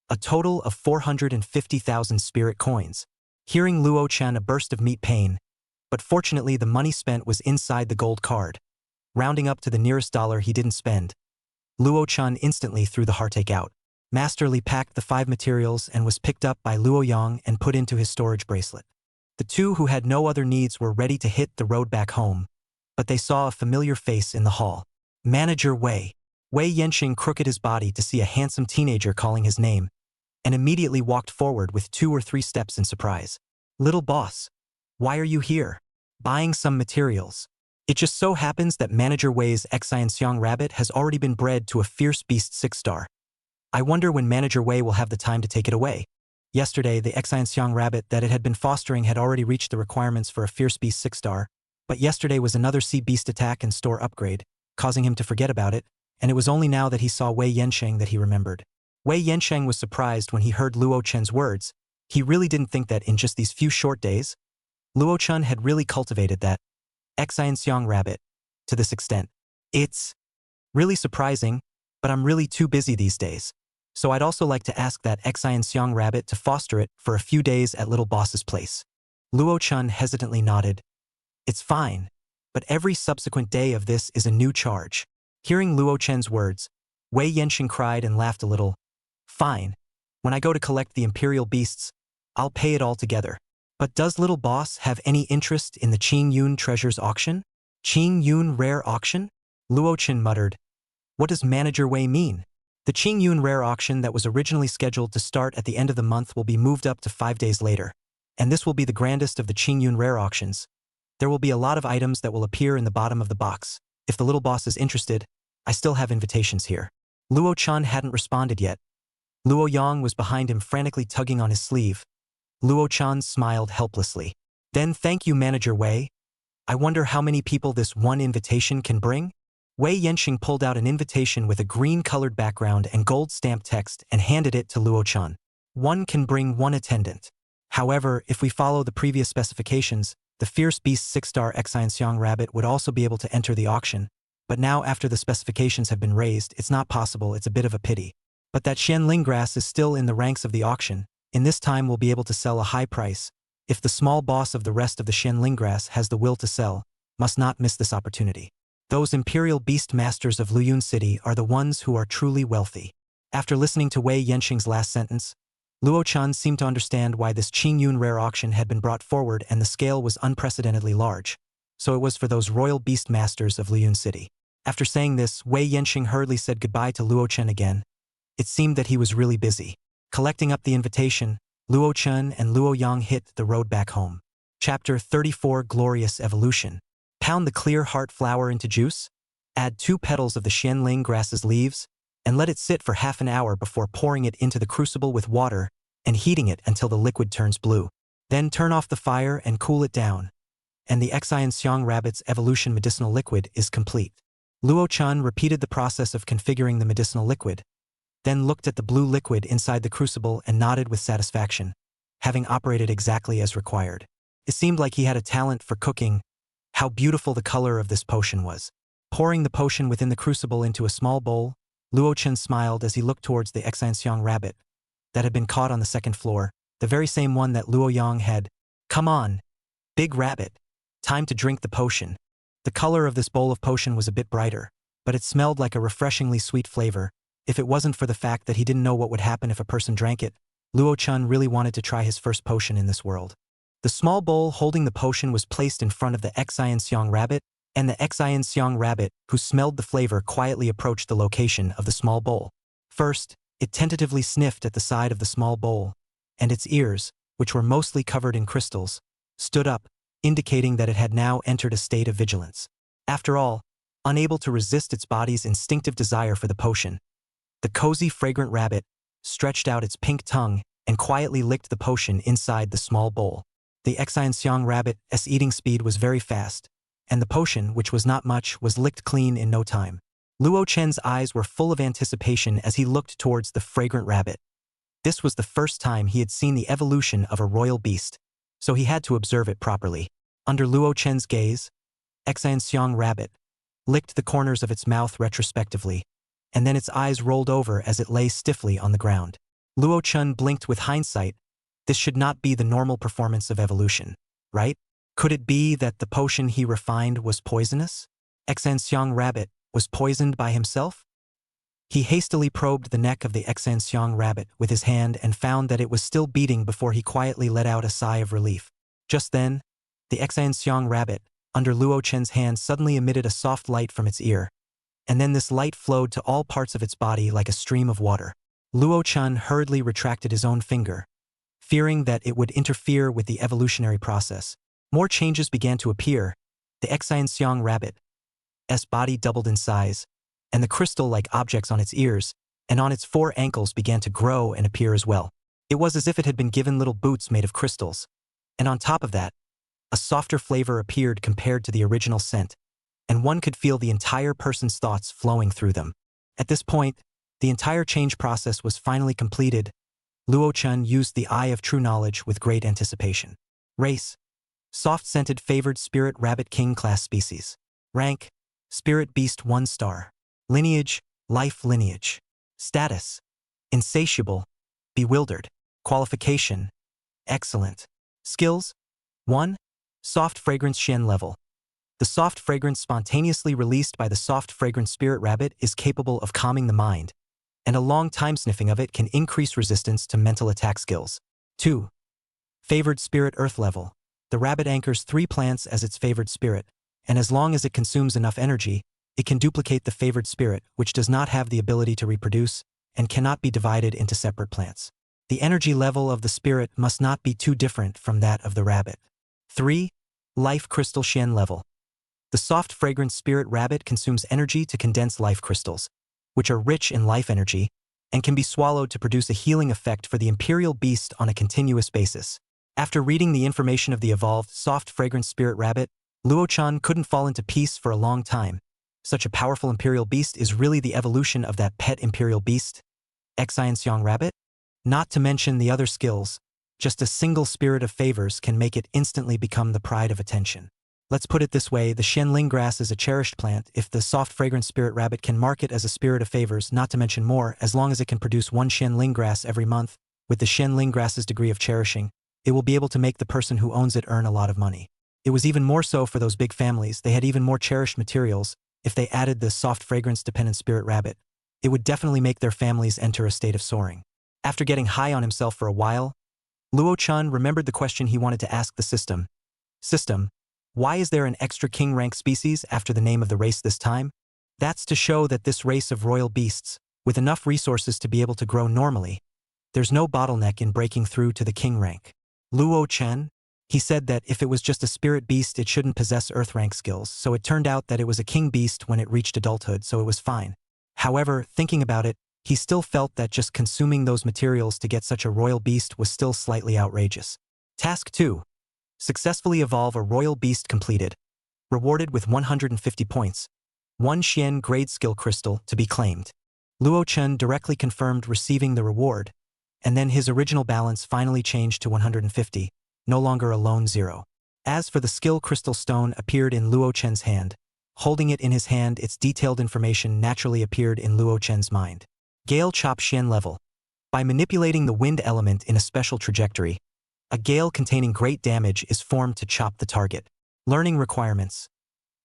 a total of 450,000 spirit coins. Hearing Luo-chan, a burst of meat pain, but fortunately the money spent was inside the gold card. Rounding up to the nearest dollar he didn't spend, Luo-chan instantly threw the heartache out. Master Li packed the 5 materials and was picked up by Luo-yang and put into his storage bracelet. The two who had no other needs were ready to hit the road back home, but they saw a familiar face in the hall. Manager Wei. Wei Yanqing crooked his body to see a handsome teenager calling his name, and immediately walked forward with 2 or 3 steps in surprise. Little boss, why are you here? Buying some materials. It just so happens that Manager Wei's Xianxiang rabbit has already been bred to a fierce beast 6-star. I wonder when Manager Wei will have the time to take it away. Yesterday, the Xianxiang rabbit that it had been fostering had already reached the requirements for a fierce beast 6-star, but yesterday was another sea beast attack and store upgrade, causing him to forget about it, and it was only now that he saw Wei Yanqing that he remembered. Wei Yanqing was surprised when he heard Luo-chan's words. He really didn't think that in just these few short days, Luo-chan had really cultivated that Xianxiang rabbit to this extent. It's really surprising, but I'm really too busy these days. So I'd also like to ask that Xianxiang rabbit to foster it for a few days at Little Boss's place. Luo-chan hesitantly nodded. It's fine, but every subsequent day of this is a new charge. Hearing Luo-chan's words, Wei Yanqing cried and laughed a little. Fine. When I go to collect the imperial beasts, I'll pay it all together. But does Little Boss have any interest in the Ching Yun Treasures auction? Ching Yun Rare Auction? Luo-chan muttered. What does Manager Wei mean? The Ching Yun Rare Auction that was originally scheduled to start at the end of the month will be moved up to 5 days later, and this will be the grandest of the Ching Yun Rare Auctions. There will be a lot of items that will appear in the bottom of the box. If the Little Boss is interested, I still have invitations here. Luo-chan hadn't responded yet. Luo-yang was behind him frantically tugging on his sleeve. Luo-chan smiled helplessly. Then thank you, Manager Wei. I wonder how many people this one invitation can bring? Wei Yanqing pulled out an invitation with a green-colored background and gold-stamped text and handed it to Luo-chan. One can bring 1 attendant. However, if we follow the previous specifications, the fierce beast 6-star Xianxiang rabbit would also be able to enter the auction, but now after the specifications have been raised, it's not possible. It's a bit of a pity. But that Xianling grass is still in the ranks of the auction. In this time we'll be able to sell a high price. If the small boss of the rest of the Xianling grass has the will to sell, must not miss this opportunity. Those imperial beast masters of Luyun City are the ones who are truly wealthy. After listening to Wei Yanqing's last sentence, Luo-chan seemed to understand why this Ching Yun Rare Auction had been brought forward, and the scale was unprecedentedly large. So it was for those royal beast masters of Luyun City. After saying this, Wei Yanqing hurriedly said goodbye to Luo-chan again. It seemed that he was really busy. Collecting up the invitation, Luo-chan and Luo-yang hit the road back home. Chapter 34 Glorious Evolution. Pound the clear heart flower into juice, add 2 petals of the Xianling grass's leaves, and let it sit for half an hour before pouring it into the crucible with water and heating it until the liquid turns blue. Then turn off the fire and cool it down. And the Xianxiang rabbit's evolution medicinal liquid is complete. Luo Chun repeated the process of configuring the medicinal liquid, then looked at the blue liquid inside the crucible and nodded with satisfaction, having operated exactly as required. It seemed like he had a talent for cooking. How beautiful the color of this potion was. Pouring the potion within the crucible into a small bowl, Luo Chun smiled as he looked towards the Xianxiang rabbit that had been caught on the second floor, the very same one that Luo Yang had. Come on, big rabbit. Time to drink the potion. The color of this bowl of potion was a bit brighter, but it smelled like a refreshingly sweet flavor. If it wasn't for the fact that he didn't know what would happen if a person drank it, Luo Chun really wanted to try his first potion in this world. The small bowl holding the potion was placed in front of the Xianxiang rabbit, and the Xianxiang rabbit, who smelled the flavor, quietly approached the location of the small bowl. First, it tentatively sniffed at the side of the small bowl, and its ears, which were mostly covered in crystals, stood up, indicating that it had now entered a state of vigilance. After all, unable to resist its body's instinctive desire for the potion, the cozy, fragrant rabbit stretched out its pink tongue and quietly licked the potion inside the small bowl. The Xianxiang rabbit's eating speed was very fast, and the potion, which was not much, was licked clean in no time. Luo Chen's eyes were full of anticipation as he looked towards the fragrant rabbit. This was the first time he had seen the evolution of a royal beast, so he had to observe it properly. Under Luo Chen's gaze, Xianxiang rabbit licked the corners of its mouth retrospectively, and then its eyes rolled over as it lay stiffly on the ground. Luo Chun blinked with hindsight. This should not be the normal performance of evolution, right? Could it be that the potion he refined was poisonous? Xianxiang rabbit was poisoned by himself? He hastily probed the neck of the Xianxiang rabbit with his hand and found that it was still beating before he quietly let out a sigh of relief. Just then, the Xianxiang rabbit, under Luo Chen's hand, suddenly emitted a soft light from its ear, and then this light flowed to all parts of its body like a stream of water. Luo Chun hurriedly retracted his own finger, fearing that it would interfere with the evolutionary process. More changes began to appear. The Xianxiang rabbit's body doubled in size, and the crystal-like objects on its ears and on its 4 ankles began to grow and appear as well. It was as if it had been given little boots made of crystals, and on top of that, a softer flavor appeared compared to the original scent, and one could feel the entire person's thoughts flowing through them. At this point, the entire change process was finally completed. Luo Chun used the Eye of True Knowledge with great anticipation. Race: soft-scented favored spirit rabbit king class species. Rank: spirit beast 1 star. Lineage: life lineage. Status: insatiable, bewildered. Qualification: excellent. Skills: 1. Soft fragrance Shen level. The soft fragrance spontaneously released by the soft fragrance spirit rabbit is capable of calming the mind, and a long time sniffing of it can increase resistance to mental attack skills. 2. Favored spirit earth level. The rabbit anchors 3 plants as its favored spirit, and as long as it consumes enough energy, it can duplicate the favored spirit, which does not have the ability to reproduce and cannot be divided into separate plants. The energy level of the spirit must not be too different from that of the rabbit. 3. Life crystal Shen level. The soft fragrance spirit rabbit consumes energy to condense life crystals, which are rich in life energy and can be swallowed to produce a healing effect for the imperial beast on a continuous basis. After reading the information of the evolved soft fragrance spirit rabbit, Luo Chun couldn't fall into peace for a long time. Such a powerful imperial beast is really the evolution of that pet imperial beast, Xianxiang rabbit? Not to mention the other skills, just a single spirit of favors can make it instantly become the pride of attention. Let's put it this way, the Shenling grass is a cherished plant. If the soft fragrant spirit rabbit can mark it as a spirit of favors, not to mention more, as long as it can produce 1 Shenling grass every month, with the Shenling grass's degree of cherishing, it will be able to make the person who owns it earn a lot of money. It was even more so for those big families. They had even more cherished materials. If they added the soft fragrance-dependent spirit rabbit, it would definitely make their families enter a state of soaring. After getting high on himself for a while, Luo Chun remembered the question he wanted to ask the system. System, why is there an extra king rank species after the name of the race this time? That's to show that this race of royal beasts, with enough resources to be able to grow normally, there's no bottleneck in breaking through to the king rank. Luo Chen? He said that if it was just a spirit beast, it shouldn't possess earth rank skills, so it turned out that it was a king beast when it reached adulthood, so it was fine. However, thinking about it, he still felt that just consuming those materials to get such a royal beast was still slightly outrageous. Task 2. Successfully evolve a royal beast completed. Rewarded with 150 points. 1 Xian grade skill crystal to be claimed. Luo Chen directly confirmed receiving the reward, and then his original balance finally changed to 150, no longer a lone 0. As for the skill crystal stone appeared in Luo Chen's hand. Holding it in his hand, its detailed information naturally appeared in Luo Chen's mind. Gale chop Xian level. By manipulating the wind element in a special trajectory, a gale containing great damage is formed to chop the target. Learning requirements.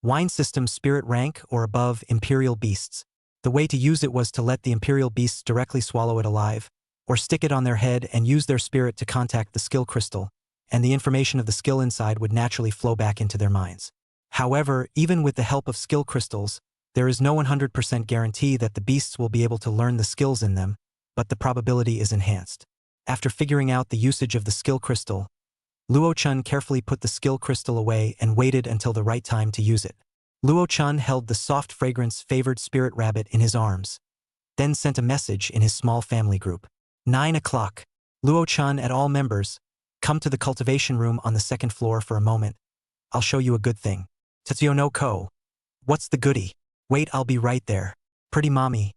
Wine system spirit rank or above imperial beasts. The way to use it was to let the imperial beasts directly swallow it alive, or stick it on their head and use their spirit to contact the skill crystal, and the information of the skill inside would naturally flow back into their minds. However, even with the help of skill crystals, there is no 100% guarantee that the beasts will be able to learn the skills in them, but the probability is enhanced. After figuring out the usage of the skill crystal, Luo Chen carefully put the skill crystal away and waited until the right time to use it. Luo Chen held the soft fragrance favored spirit rabbit in his arms, then sent a message in his small family group. 9 o'clock. Luo Chen and all members, come to the cultivation room on the 2nd floor for a moment. I'll show you a good thing. Tetsuyo no Ko. What's the goodie? Wait, I'll be right there. Pretty mommy.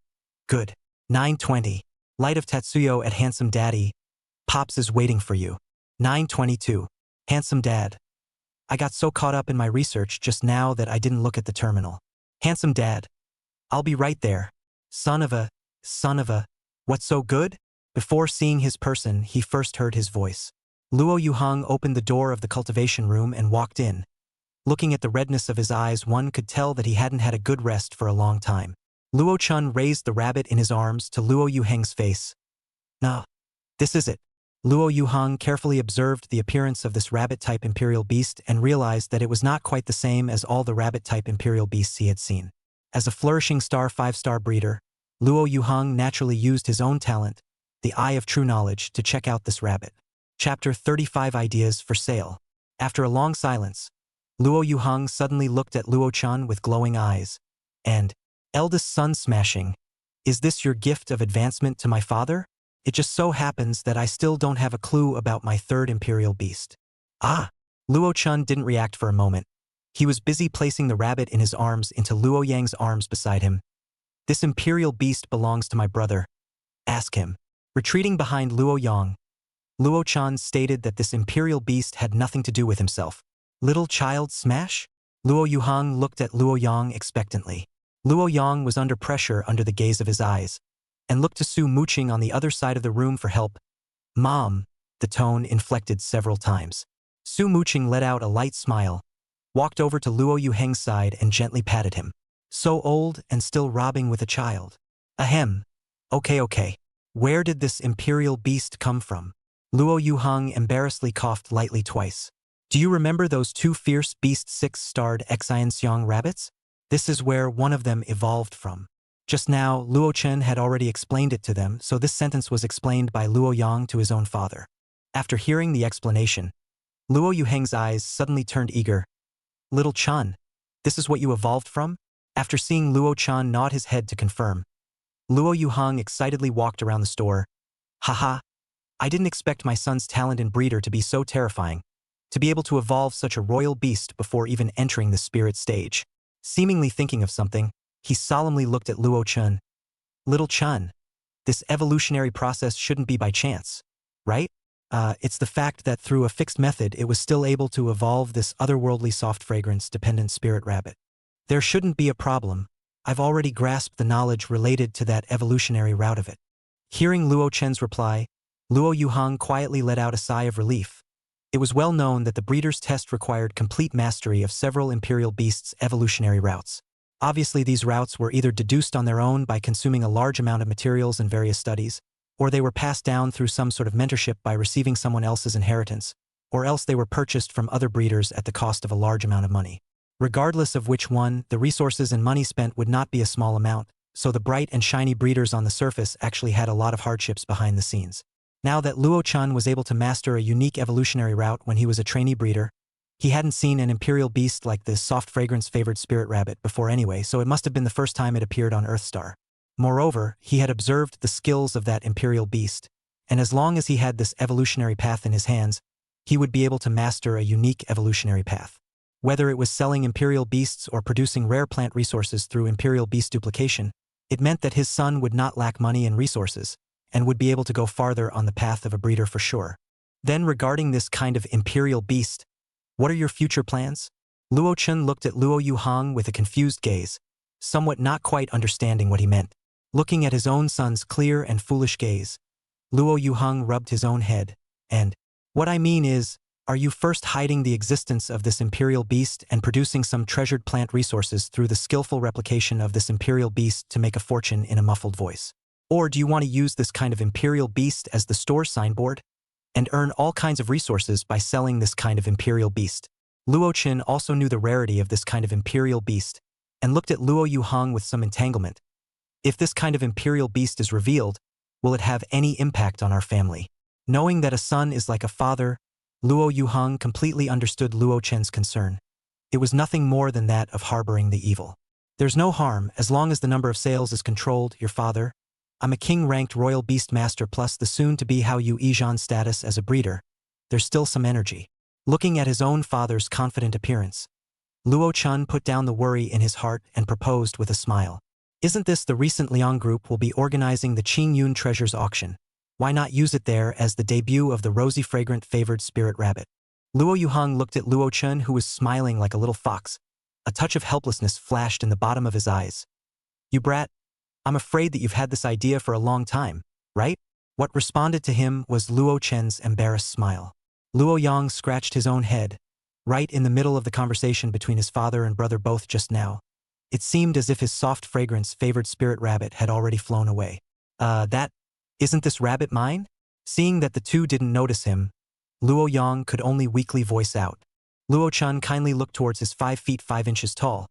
Good. 9:20. Light of Tatsuyo at Handsome Daddy. Pops is waiting for you. 9:22. Handsome Dad. I got so caught up in my research just now that I didn't look at the terminal. Handsome Dad. I'll be right there. Son of a. What's so good? Before seeing his person, he first heard his voice. Luo Yuhang opened the door of the cultivation room and walked in. Looking at the redness of his eyes, one could tell that he hadn't had a good rest for a long time. Luo Chen raised the rabbit in his arms to Luo Yuhang's face. No, this is it. Luo Yuhang carefully observed the appearance of this rabbit-type imperial beast and realized that it was not quite the same as all the rabbit-type imperial beasts he had seen. As a flourishing star 5-star breeder, Luo Yuhang naturally used his own talent, the Eye of True Knowledge, to check out this rabbit. Chapter 35 Ideas for Sale. After a long silence, Luo Yuhang suddenly looked at Luo Chen with glowing eyes. And, eldest son smashing, is this your gift of advancement to my father? It just so happens that I still don't have a clue about my 3rd imperial beast. Ah! Luo Chen didn't react for a moment. He was busy placing the rabbit in his arms into Luo Yang's arms beside him. This imperial beast belongs to my brother. Ask him. Retreating behind Luo Yang, Luo Chen stated that this imperial beast had nothing to do with himself. Little child smash? Luo Yuhang looked at Luo Yang expectantly. Luo Yang was under pressure under the gaze of his eyes, and looked to Su Muqing on the other side of the room for help. Mom, the tone inflected several times. Su Muqing let out a light smile, walked over to Luo Yuhang's side and gently patted him. So old and still robbing with a child. Ahem. Okay. Where did this imperial beast come from? Luo Yuhang embarrassedly coughed lightly twice. Do you remember those 2 fierce beast 6-starred Xianxiang rabbits? This is where one of them evolved from. Just now, Luo Chen had already explained it to them, so this sentence was explained by Luo Yang to his own father. After hearing the explanation, Luo Yuhang's eyes suddenly turned eager. Little Chen, this is what you evolved from? After seeing Luo Chen nod his head to confirm, Luo Yuhang excitedly walked around the store. Haha, I didn't expect my son's talent in breeder to be so terrifying, to be able to evolve such a royal beast before even entering the spirit stage. Seemingly thinking of something, he solemnly looked at Luo Chen. Little Chen, this evolutionary process shouldn't be by chance, right? It's the fact that through a fixed method it was still able to evolve this otherworldly soft fragrance-dependent spirit rabbit. There shouldn't be a problem. I've already grasped the knowledge related to that evolutionary route of it. Hearing Luo Chen's reply, Luo Yuhang quietly let out a sigh of relief. It was well known that the breeder's test required complete mastery of several imperial beasts' evolutionary routes. Obviously, these routes were either deduced on their own by consuming a large amount of materials in various studies, or they were passed down through some sort of mentorship by receiving someone else's inheritance, or else they were purchased from other breeders at the cost of a large amount of money. Regardless of which one, the resources and money spent would not be a small amount, so the bright and shiny breeders on the surface actually had a lot of hardships behind the scenes. Now that Luo Chen was able to master a unique evolutionary route when he was a trainee breeder, he hadn't seen an imperial beast like this soft fragrance-favored spirit rabbit before anyway, so it must have been the first time it appeared on Earthstar. Moreover, he had observed the skills of that imperial beast, and as long as he had this evolutionary path in his hands, he would be able to master a unique evolutionary path. Whether it was selling imperial beasts or producing rare plant resources through imperial beast duplication, it meant that his son would not lack money and resources, and would be able to go farther on the path of a breeder for sure. Then regarding this kind of imperial beast, what are your future plans? Luo Chun looked at Luo Yuhang with a confused gaze, somewhat not quite understanding what he meant. Looking at his own son's clear and foolish gaze, Luo Yuhang rubbed his own head, and, what I mean is, are you first hiding the existence of this imperial beast and producing some treasured plant resources through the skillful replication of this imperial beast to make a fortune in a muffled voice? Or do you want to use this kind of imperial beast as the store's signboard and earn all kinds of resources by selling this kind of imperial beast? Luo Qin also knew the rarity of this kind of imperial beast and looked at Luo Yuhang with some entanglement. If this kind of imperial beast is revealed, will it have any impact on our family? Knowing that a son is like a father, Luo Yuhang completely understood Luo Chen's concern. It was nothing more than that of harboring the evil. There's no harm as long as the number of sales is controlled, your father. I'm a king-ranked royal beastmaster plus the soon-to-be Hao Yu Ijan status as a breeder. There's still some energy. Looking at his own father's confident appearance, Luo Chun put down the worry in his heart and proposed with a smile. Isn't this the recent Liang group will be organizing the Qing Yun Treasures auction? Why not use it there as the debut of the rosy fragrant favored spirit rabbit? Luo Yuhang looked at Luo Chun, who was smiling like a little fox. A touch of helplessness flashed in the bottom of his eyes. You brat, I'm afraid that you've had this idea for a long time, right? What responded to him was Luo Chen's embarrassed smile. Luo Yang scratched his own head, right in the middle of the conversation between his father and brother both just now. It seemed as if his soft fragrance favored spirit rabbit had already flown away. Isn't this rabbit mine? Seeing that the two didn't notice him, Luo Yang could only weakly voice out. Luo Chun kindly looked towards his 5 feet 5 inches tall,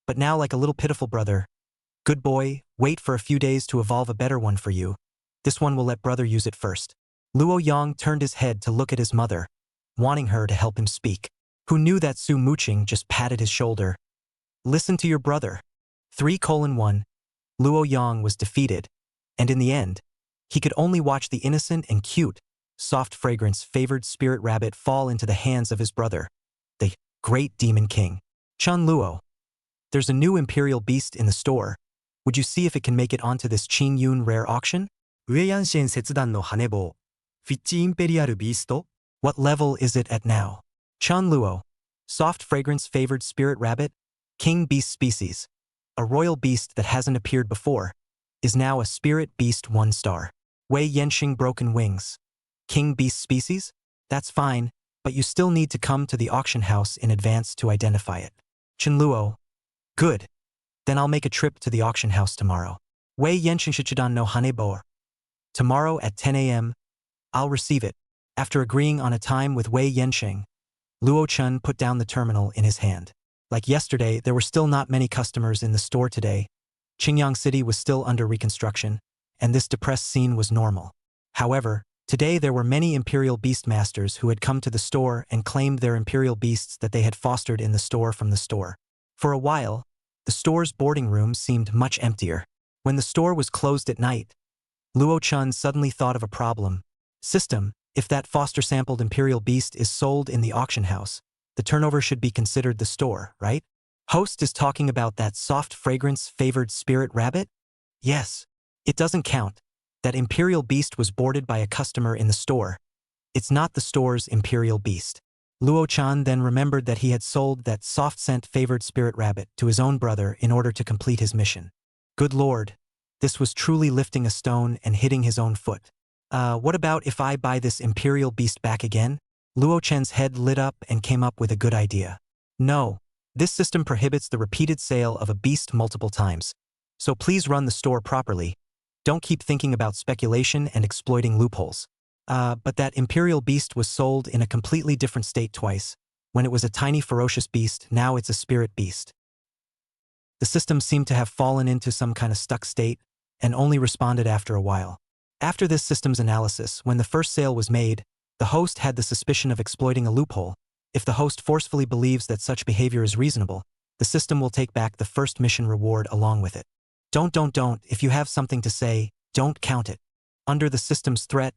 but now like a little pitiful brother. Good boy, wait for a few days to evolve a better one for you. This one will let brother use it first. Luo Yang turned his head to look at his mother, wanting her to help him speak. Who knew that Su Muqing just patted his shoulder. Listen to your brother. 3:1. Luo Yang was defeated, and in the end, he could only watch the innocent and cute, soft fragrance favored spirit rabbit fall into the hands of his brother, the great demon king. Chun Luo. There's a new imperial beast in the store. Would you see if it can make it onto this Qing Yun rare auction? ウエヤンシェン切断の羽棒、フィッチインペリアルビースト What level is it at now? Chun Luo. Soft fragrance favored spirit rabbit, king beast species. A royal beast that hasn't appeared before, is now a spirit beast 1 star. Wei Yenxing broken wings. King beast species? That's fine, but you still need to come to the auction house in advance to identify it. Chun Luo. Good. Then I'll make a trip to the auction house tomorrow. Wei Yenxing Shichidan no Hanebo. Tomorrow at 10 a.m., I'll receive it. After agreeing on a time with Wei Yenxing, Luo Chun put down the terminal in his hand. Like yesterday, there were still not many customers in the store today. Qingyang City was still under reconstruction, and this depressed scene was normal. However, today there were many imperial beastmasters who had come to the store and claimed their imperial beasts that they had fostered in the store from the store. For a while, the store's boarding room seemed much emptier. When the store was closed at night, Luo Chun suddenly thought of a problem. System, if that foster-sampled imperial beast is sold in the auction house, the turnover should be considered the store, right? Host is talking about that soft fragrance-favored spirit rabbit? Yes. It doesn't count. That imperial beast was boarded by a customer in the store. It's not the store's imperial beast. Luo Chan then remembered that he had sold that soft-scent favored spirit rabbit to his own brother in order to complete his mission. Good lord. This was truly lifting a stone and hitting his own foot. What about if I buy this imperial beast back again? Luo Chen's head lit up and came up with a good idea. No. This system prohibits the repeated sale of a beast multiple times. So please run the store properly. Don't keep thinking about speculation and exploiting loopholes. But that imperial beast was sold in a completely different state twice. When it was a tiny ferocious beast, now it's a spirit beast. The system seemed to have fallen into some kind of stuck state and only responded after a while. After this system's analysis, when the first sale was made, the host had the suspicion of exploiting a loophole. If the host forcefully believes that such behavior is reasonable, the system will take back the first mission reward along with it. Don't. If you have something to say, don't count it. Under the system's threat,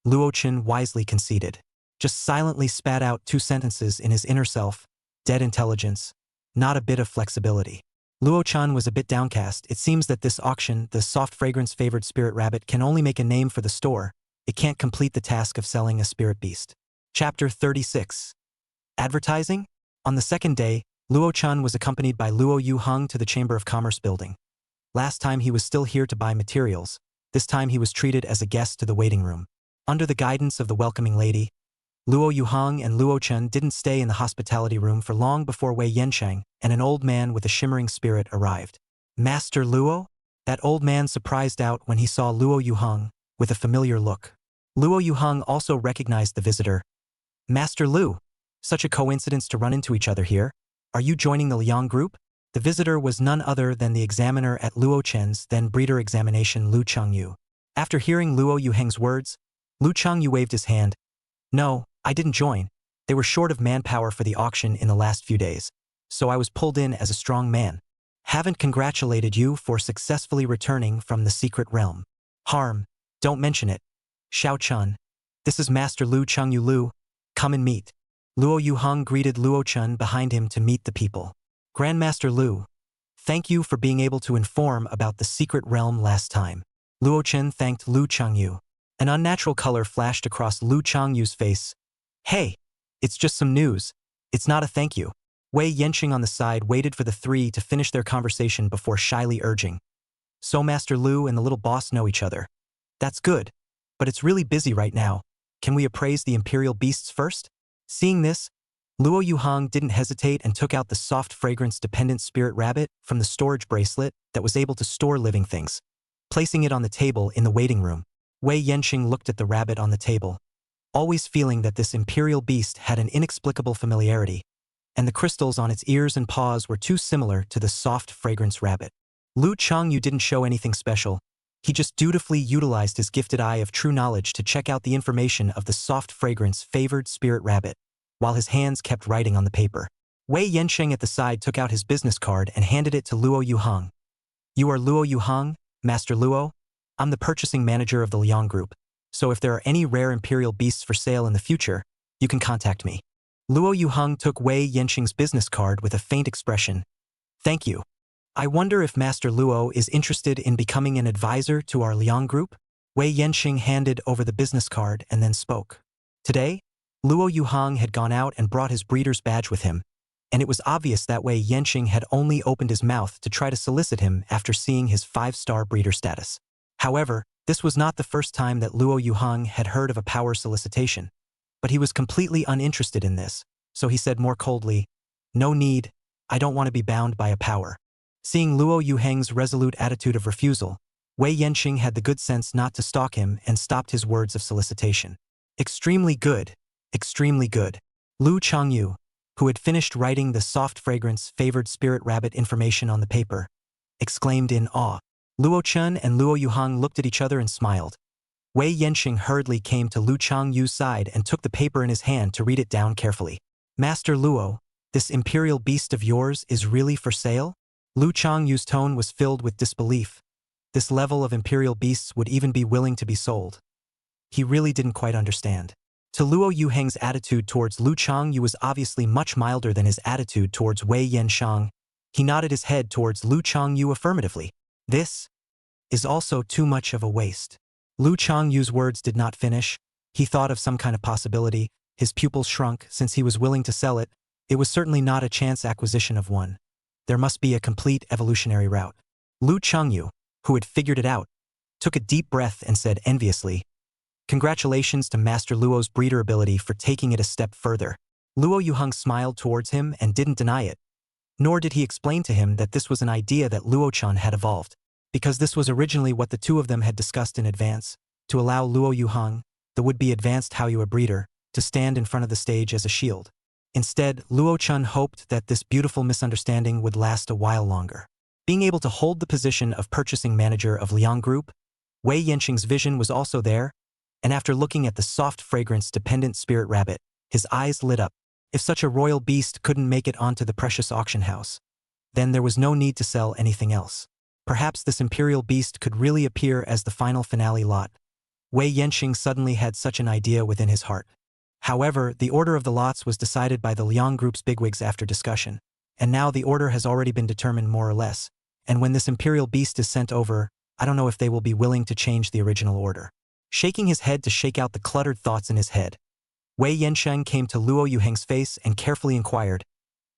Luo-chan wisely conceded. Just silently spat out 2 sentences in his inner self, dead intelligence, not a bit of flexibility. Luo-chan was a bit downcast. It seems that this auction, the soft fragrance favored spirit rabbit, can only make a name for the store. It can't complete the task of selling a spirit beast. Chapter 36. Advertising? On the second day, Luo-chan was accompanied by Luo Yu-hung to the Chamber of Commerce building. Last time he was still here to buy materials. This time he was treated as a guest to the waiting room. Under the guidance of the welcoming lady, Luo Yu-hung and Luo-chan didn't stay in the hospitality room for long before Wei Yansheng and an old man with a shimmering spirit arrived. Master Luo? That old man surprised out when he saw Luo Yu-hung, with a familiar look. Luo Yu-hung also recognized the visitor. Master Lu, such a coincidence to run into each other here. Are you joining the Liang group? The visitor was none other than the examiner at Luo-chen's then breeder examination, Lu Changyu. After hearing Luo Yu-heng's words, Lu Changyu waved his hand. No, I didn't join. They were short of manpower for the auction in the last few days, so I was pulled in as a strong man. Haven't congratulated you for successfully returning from the secret realm. Harm, don't mention it. Xiao-chun, this is Master Lu Changyu Lu. Come and meet. Luo Yu-hung greeted Luo-chun behind him to meet the people. Grandmaster Lu, thank you for being able to inform about the secret realm last time. Luo-chun thanked Lu Changyu. An unnatural color flashed across Lu Changyu's face. Hey, it's just some news. It's not a thank you. Wei Yansheng on the side waited for the 3 to finish their conversation before shyly urging. So Master Lu and the little boss know each other. That's good, but it's really busy right now. Can we appraise the imperial beasts first? Seeing this, Luo Yu-hung didn't hesitate and took out the soft fragrance-dependent spirit rabbit from the storage bracelet that was able to store living things. Placing it on the table in the waiting room, Wei Yansheng looked at the rabbit on the table, always feeling that this imperial beast had an inexplicable familiarity, and the crystals on its ears and paws were too similar to the soft fragrance rabbit. Lu Changyu didn't show anything special. He just dutifully utilized his gifted eye of true knowledge to check out the information of the soft fragrance-favored spirit rabbit, while his hands kept writing on the paper. Wei Yansheng at the side took out his business card and handed it to Luo Yu-hung. You are Luo Yu-hung, Master Luo? I'm the purchasing manager of the Liang Group, so if there are any rare imperial beasts for sale in the future, you can contact me. Luo Yu-hung took Wei Yansheng's business card with a faint expression. Thank you. I wonder if Master Luo is interested in becoming an advisor to our Liang Group? Wei Yansheng handed over the business card and then spoke. Today, Luo Yu-hung had gone out and brought his breeder's badge with him, and it was obvious that Wei Yansheng had only opened his mouth to try to solicit him after seeing his 5-star breeder status. However, this was not the first time that Luo Yu-hung had heard of a power solicitation, but he was completely uninterested in this, so he said more coldly, No need, I don't want to be bound by a power. Seeing Luo Yu-heng's resolute attitude of refusal, Wei Yansheng had the good sense not to stalk him and stopped his words of solicitation. Extremely good. Extremely good. Lu Changyu, who had finished writing the soft fragrance-favored spirit rabbit information on the paper, exclaimed in awe. Luo-chun and Luo Yu-hung looked at each other and smiled. Wei Yansheng hurriedly came to Lu Changyu's side and took the paper in his hand to read it down carefully. Master Luo, this imperial beast of yours is really for sale? Lu Changyu's tone was filled with disbelief. This level of imperial beasts would even be willing to be sold. He really didn't quite understand. To Luo Yu-heng's attitude towards Lu Changyu was obviously much milder than his attitude towards Wei Yansheng. He nodded his head towards Lu Changyu affirmatively. This is also too much of a waste. Lu Changyu's words did not finish. He thought of some kind of possibility. His pupils shrunk since he was willing to sell it. It was certainly not a chance acquisition of one. There must be a complete evolutionary route. Lu Changyu, who had figured it out, took a deep breath and said enviously, Congratulations to Master Luo's breeder ability for taking it a step further. Luo Yu-hung smiled towards him and didn't deny it. Nor did he explain to him that this was an idea that Luo-chan had evolved, because this was originally what the two of them had discussed in advance, to allow Luo Yu-hung, the would-be advanced Haoyue breeder, to stand in front of the stage as a shield. Instead, Luo-chan hoped that this beautiful misunderstanding would last a while longer. Being able to hold the position of purchasing manager of Liang Group, Wei Yansheng's vision was also there, and after looking at the soft fragrance-dependent spirit rabbit, his eyes lit up. If such a royal beast couldn't make it onto the precious auction house, then there was no need to sell anything else. Perhaps this imperial beast could really appear as the final finale lot. Wei Yanqing suddenly had such an idea within his heart. However, the order of the lots was decided by the Liang Group's bigwigs after discussion, and now the order has already been determined more or less, and when this imperial beast is sent over, I don't know if they will be willing to change the original order. Shaking his head to shake out the cluttered thoughts in his head, Wei Yansheng came to Luo Yuheng's face and carefully inquired,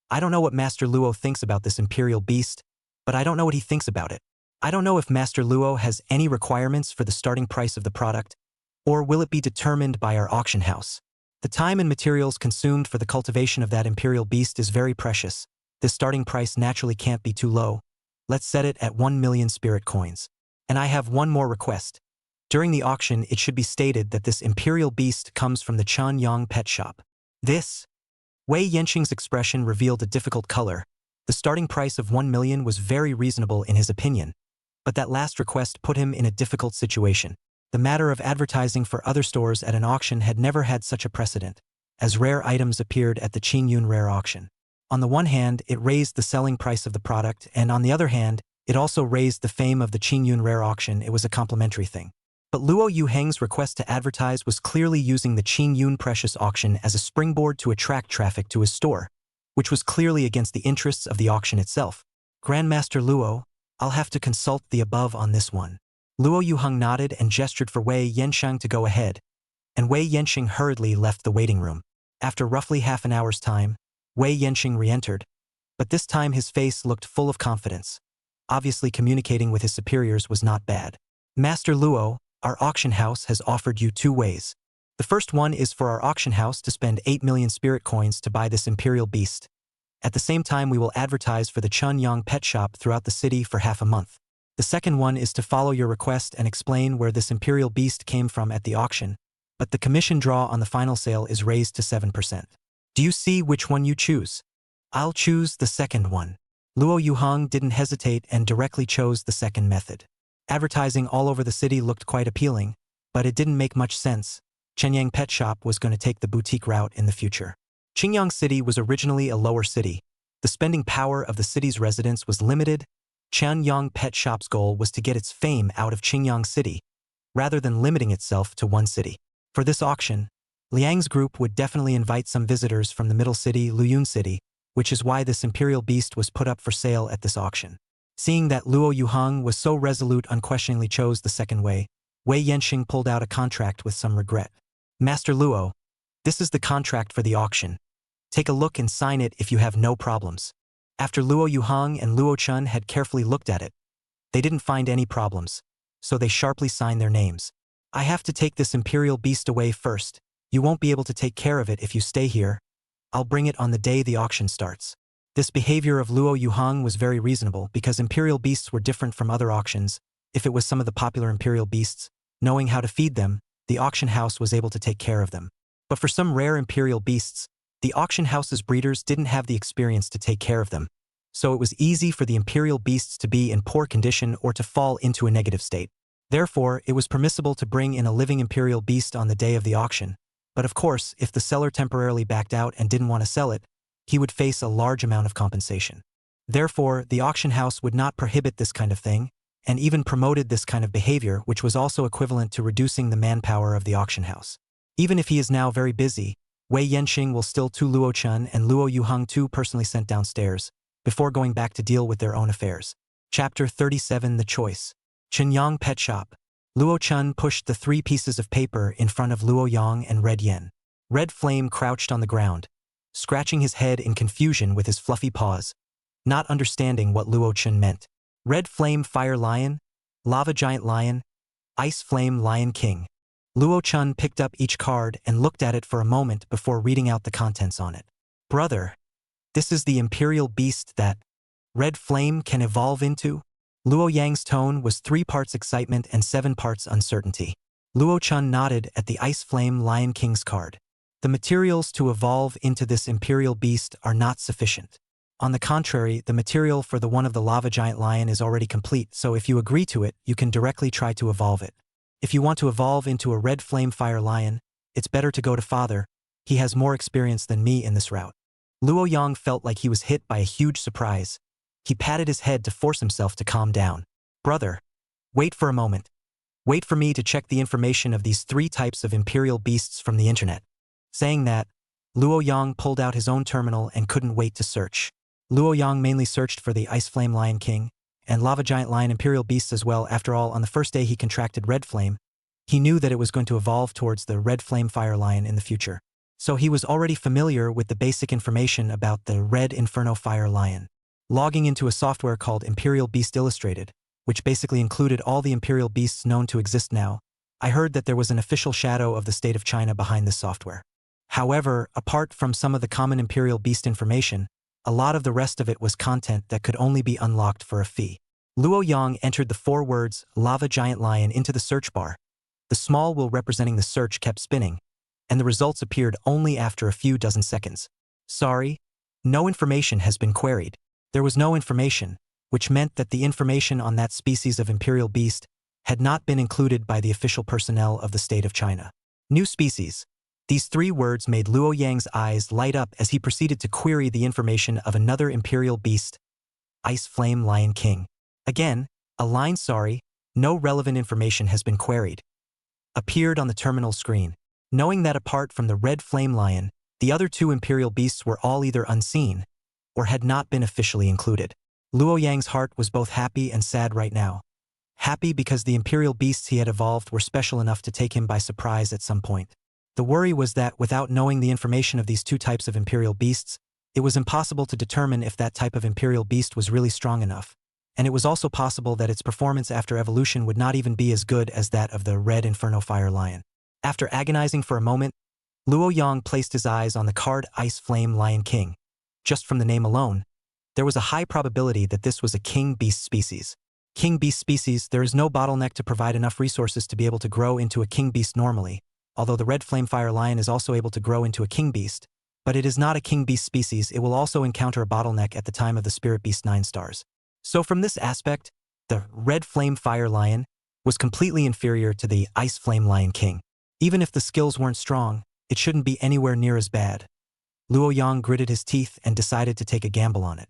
I don't know what Master Luo thinks about this imperial beast, but I don't know what he thinks about it. I don't know if Master Luo has any requirements for the starting price of the product, or will it be determined by our auction house? The time and materials consumed for the cultivation of that imperial beast is very precious. This starting price naturally can't be too low. Let's set it at 1 million spirit coins. And I have one more request. During the auction, it should be stated that this imperial beast comes from the Chanyang pet shop. This? Wei Yanqing's expression revealed a difficult color. The starting price of 1 million was very reasonable in his opinion. But that last request put him in a difficult situation. The matter of advertising for other stores at an auction had never had such a precedent, as rare items appeared at the Qingyun rare auction. On the one hand, it raised the selling price of the product, and on the other hand, it also raised the fame of the Qingyun rare auction. It was a complementary thing. But Luo Yuheng's request to advertise was clearly using the Qingyun precious auction as a springboard to attract traffic to his store, which was clearly against the interests of the auction itself. Grandmaster Luo, I'll have to consult the above on this one. Luo Yuheng nodded and gestured for Wei Yansheng to go ahead, and Wei Yansheng hurriedly left the waiting room. After roughly half an hour's time, Wei Yansheng re-entered, but this time his face looked full of confidence. Obviously communicating with his superiors was not bad. Master Luo, our auction house has offered you 2 ways. The first one is for our auction house to spend 8 million spirit coins to buy this imperial beast. At the same time, we will advertise for the Chunyang pet shop throughout the city for half a month. The second one is to follow your request and explain where this imperial beast came from at the auction, but the commission draw on the final sale is raised to 7%. Do you see which one you choose? I'll choose the second one. Luo Yuheng didn't hesitate and directly chose the second method. Advertising all over the city looked quite appealing, but it didn't make much sense. Chenyang Pet Shop was going to take the boutique route in the future. Qingyang City was originally a lower city. The spending power of the city's residents was limited. Chenyang Pet Shop's goal was to get its fame out of Qingyang City, rather than limiting itself to one city. For this auction, Liang's group would definitely invite some visitors from the middle city, Luyun City, which is why this imperial beast was put up for sale at this auction. Seeing that Luo Yuheng was so resolute, unquestioningly chose the second way, Wei Yanqing pulled out a contract with some regret. Master Luo, this is the contract for the auction. Take a look and sign it if you have no problems. After Luo Yuheng and Luo Chun had carefully looked at it, they didn't find any problems, so they sharply signed their names. I have to take this imperial beast away first. You won't be able to take care of it if you stay here. I'll bring it on the day the auction starts. This behavior of Luo Yuheng was very reasonable because imperial beasts were different from other auctions. If it was some of the popular imperial beasts, knowing how to feed them, the auction house was able to take care of them. But for some rare imperial beasts, the auction house's breeders didn't have the experience to take care of them. So it was easy for the imperial beasts to be in poor condition or to fall into a negative state. Therefore, it was permissible to bring in a living imperial beast on the day of the auction. But of course, if the seller temporarily backed out and didn't want to sell it, he would face a large amount of compensation. Therefore, the auction house would not prohibit this kind of thing, and even promoted this kind of behavior, which was also equivalent to reducing the manpower of the auction house. Even if he is now very busy, Wei Yanqing will still to Luo Chun and Luo Yuheng too personally sent downstairs, before going back to deal with their own affairs. Chapter 37 The Choice. Chenyang Pet Shop. Luo Chun pushed the 3 pieces of paper in front of Luo Yang and Red Yen. Red Flame crouched on the ground, scratching his head in confusion with his fluffy paws, not understanding what Luo Chun meant. Red Flame Fire Lion, Lava Giant Lion, Ice Flame Lion King. Luo Chun picked up each card and looked at it for a moment before reading out the contents on it. Brother, this is the imperial beast that Red Flame can evolve into? Luo Yang's tone was 3 parts excitement and 7 parts uncertainty. Luo Chun nodded at the Ice Flame Lion King's card. The materials to evolve into this imperial beast are not sufficient. On the contrary, the material for the one of the Lava Giant Lion is already complete, so if you agree to it, you can directly try to evolve it. If you want to evolve into a Red Flame Fire Lion, it's better to go to Father. He has more experience than me in this route. Luo Yang felt like he was hit by a huge surprise. He patted his head to force himself to calm down. Brother, wait for a moment. Wait for me to check the information of these 3 types of imperial beasts from the internet. Saying that, Luo Yang pulled out his own terminal and couldn't wait to search. Luo Yang mainly searched for the Ice Flame Lion King and Lava Giant Lion Imperial Beasts as well. After all, on the first day he contracted Red Flame, he knew that it was going to evolve towards the Red Flame Fire Lion in the future. So he was already familiar with the basic information about the Red Inferno Fire Lion. Logging into a software called Imperial Beast Illustrated, which basically included all the imperial beasts known to exist now, I heard that there was an official shadow of the state of China behind this software. However, apart from some of the common imperial beast information, a lot of the rest of it was content that could only be unlocked for a fee. Luo Yang entered the 4 words Lava Giant Lion into the search bar. The small wheel representing the search kept spinning, and the results appeared only after a few dozen seconds. Sorry, no information has been queried. There was no information, which meant that the information on that species of imperial beast had not been included by the official personnel of the state of China. New species. These 3 words made Luo Yang's eyes light up as he proceeded to query the information of another imperial beast, Ice Flame Lion King. Again, a line "Sorry, no relevant information has been queried" appeared on the terminal screen. Knowing that apart from the Red Flame Lion, the other 2 imperial beasts were all either unseen or had not been officially included. Luo Yang's heart was both happy and sad right now. Happy because the imperial beasts he had evolved were special enough to take him by surprise at some point. The worry was that without knowing the information of these 2 types of imperial beasts, it was impossible to determine if that type of imperial beast was really strong enough, and it was also possible that its performance after evolution would not even be as good as that of the Red Inferno Fire Lion. After agonizing for a moment, Luo Yang placed his eyes on the card Ice Flame Lion King. Just from the name alone, there was a high probability that this was a king beast species. King beast species, there is no bottleneck to provide enough resources to be able to grow into a king beast normally, although the Red Flame Fire Lion is also able to grow into a king beast, but it is not a king beast species. It will also encounter a bottleneck at the time of the Spirit Beast 9 stars. So from this aspect, the Red Flame Fire Lion was completely inferior to the Ice Flame Lion King. Even if the skills weren't strong, it shouldn't be anywhere near as bad. Luo Yang gritted his teeth and decided to take a gamble on it.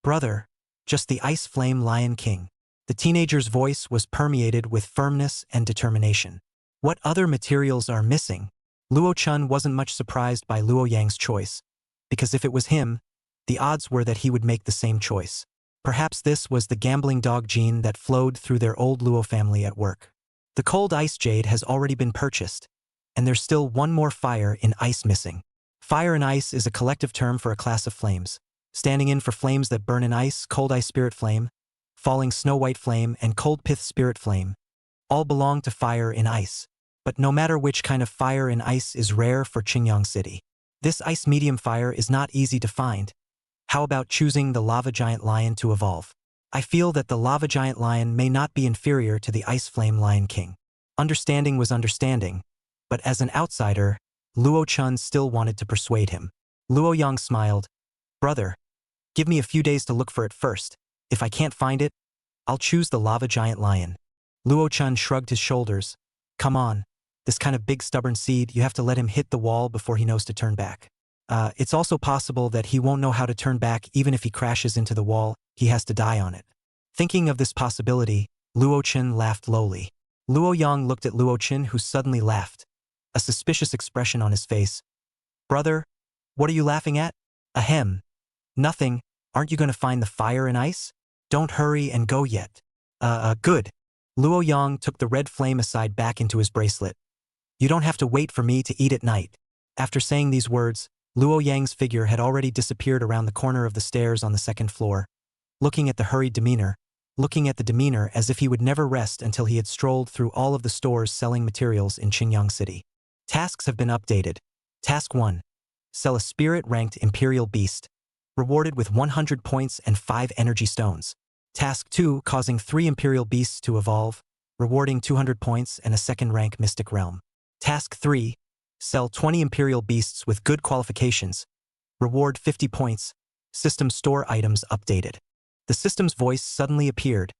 Brother, just the Ice Flame Lion King. The teenager's voice was permeated with firmness and determination. What other materials are missing? Luo Chun wasn't much surprised by Luo Yang's choice, because if it was him, the odds were that he would make the same choice. Perhaps this was the gambling dog gene that flowed through their old Luo family at work. The cold ice jade has already been purchased, and there's still 1 more fire in ice missing. Fire and ice is a collective term for a class of flames, standing in for flames that burn in ice, cold ice spirit flame, falling snow white flame, and cold pith spirit flame. All belong to fire in ice, but no matter which kind of fire in ice is rare for Qingyang City. This ice medium fire is not easy to find. How about choosing the Lava Giant Lion to evolve? I feel that the Lava Giant Lion may not be inferior to the Ice Flame Lion King. Understanding was understanding, but as an outsider, Luo Chun still wanted to persuade him. Luo Yang smiled. Brother, give me a few days to look for it first. If I can't find it, I'll choose the Lava Giant Lion. Luo Chun shrugged his shoulders. Come on, this kind of big stubborn seed, you have to let him hit the wall before he knows to turn back. It's also possible that he won't know how to turn back. Even if he crashes into the wall, he has to die on it. Thinking of this possibility, Luo Chun laughed lowly. Luo Yang looked at Luo Chun, who suddenly laughed, a suspicious expression on his face. Brother, what are you laughing at? Ahem. Nothing. Aren't you going to find the fire and ice? Don't hurry and go yet. Good. Luo Yang took the red flame aside back into his bracelet. You don't have to wait for me to eat at night. After saying these words, Luo Yang's figure had already disappeared around the corner of the stairs on the 2nd floor, looking at the hurried demeanor, as if he would never rest until he had strolled through all of the stores selling materials in Qingyang City. Tasks have been updated. Task 1. Sell a spirit-ranked Imperial Beast, rewarded with 100 points and 5 energy stones. Task 2, causing 3 Imperial Beasts to evolve, rewarding 200 points and a 2nd-rank Mystic Realm. Task 3, sell 20 Imperial Beasts with good qualifications, reward 50 points, system store items updated. The system's voice suddenly appeared,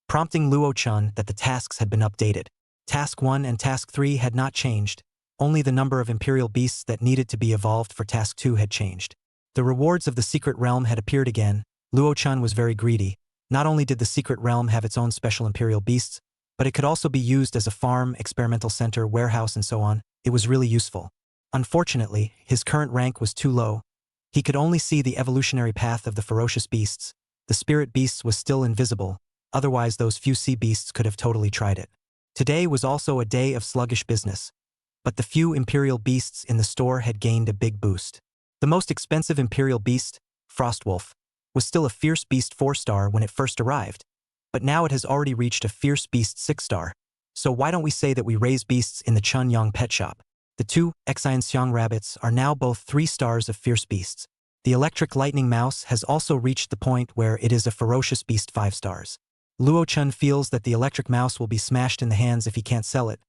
prompting Luo Chun that the tasks had been updated. Task 1 and Task 3 had not changed, only the number of Imperial Beasts that needed to be evolved for Task 2 had changed. The rewards of the Secret Realm had appeared again. Luo Chun was very greedy, Not only did the secret realm have its own special imperial beasts, but it could also be used as a farm, experimental center, warehouse, and so on. It was really useful. Unfortunately, his current rank was too low. He could only see the evolutionary path of the ferocious beasts. The spirit beasts was still invisible, otherwise those few sea beasts could have totally tried it. Today was also a day of sluggish business, but the few imperial beasts in the store had gained a big boost. The most expensive imperial beast, Frostwolf, was still a fierce beast 4-star when it first arrived, but now it has already reached a fierce beast 6-star. So why don't we say that we raise beasts in the Chunyang pet shop? The two Xianxiang rabbits are now both 3 stars of fierce beasts. The electric lightning mouse has also reached the point where it is a ferocious beast 5 stars. Luo Chun feels that the electric mouse will be smashed in the hands if he can't sell it,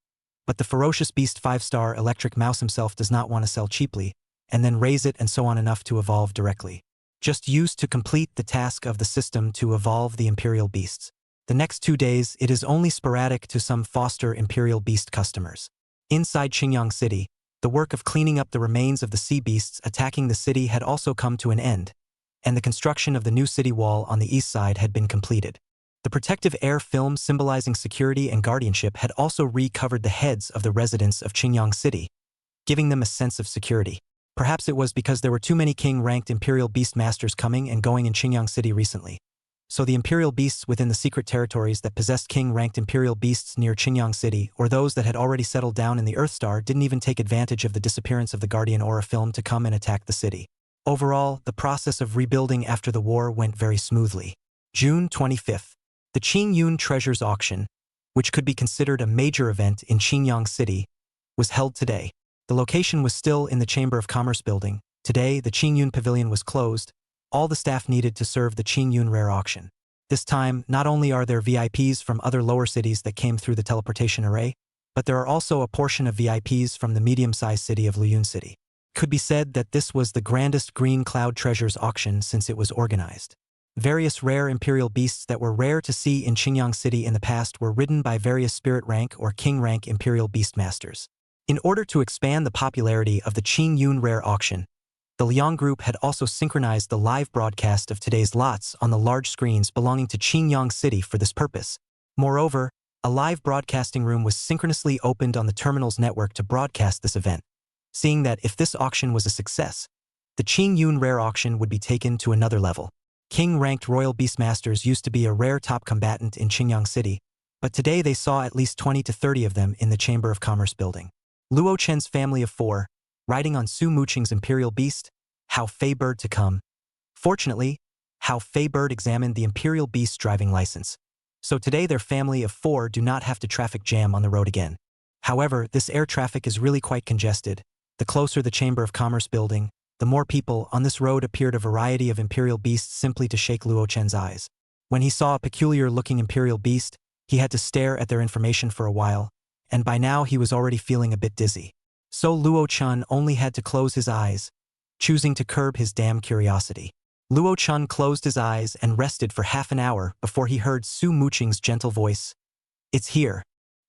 but the ferocious beast 5-star electric mouse himself does not want to sell cheaply, and then raise it and so on enough to evolve directly. Just used to complete the task of the system to evolve the imperial beasts. The next 2 days, it is only sporadic to some foster imperial beast customers. Inside Qingyang City, the work of cleaning up the remains of the sea beasts attacking the city had also come to an end, and the construction of the new city wall on the east side had been completed. The protective air film symbolizing security and guardianship had also recovered the heads of the residents of Qingyang City, giving them a sense of security. Perhaps it was because there were too many king-ranked imperial beastmasters coming and going in Qingyang City recently. So the imperial beasts within the secret territories that possessed king-ranked imperial beasts near Qingyang City, or those that had already settled down in the Earthstar, didn't even take advantage of the disappearance of the Guardian Aura film to come and attack the city. Overall, the process of rebuilding after the war went very smoothly. June 25th. The Qingyun Treasures Auction, which could be considered a major event in Qingyang City, was held today. The location was still in the Chamber of Commerce building. Today, the Qingyun Pavilion was closed. All the staff needed to serve the Qingyun Rare Auction. This time, not only are there VIPs from other lower cities that came through the teleportation array, but there are also a portion of VIPs from the medium-sized city of Luyun City. Could be said that this was the grandest Green Cloud Treasures auction since it was organized. Various rare imperial beasts that were rare to see in Qingyang City in the past were ridden by various spirit rank or king rank imperial beastmasters. In order to expand the popularity of the Qingyun Rare Auction, the Liang Group had also synchronized the live broadcast of today's lots on the large screens belonging to Qingyang City for this purpose. Moreover, a live broadcasting room was synchronously opened on the terminal's network to broadcast this event, seeing that if this auction was a success, the Qingyun Rare Auction would be taken to another level. King-ranked royal beastmasters used to be a rare top combatant in Qingyang City, but today they saw at least 20 to 30 of them in the Chamber of Commerce building. Luo Chen's family of 4, riding on Su Muqing's imperial beast, Hao Fei Bird to come. Fortunately, Hao Fei Bird examined the imperial beast's driving license, so today their family of 4 do not have to traffic jam on the road again. However, this air traffic is really quite congested. The closer the Chamber of Commerce building, the more people on this road appeared a variety of imperial beasts simply to shake Luo Chen's eyes. When he saw a peculiar-looking imperial beast, he had to stare at their information for a while, and by now he was already feeling a bit dizzy. So Luo Chen only had to close his eyes, choosing to curb his damn curiosity. Luo Chen closed his eyes and rested for half an hour before he heard Su Muqing's gentle voice. "It's here."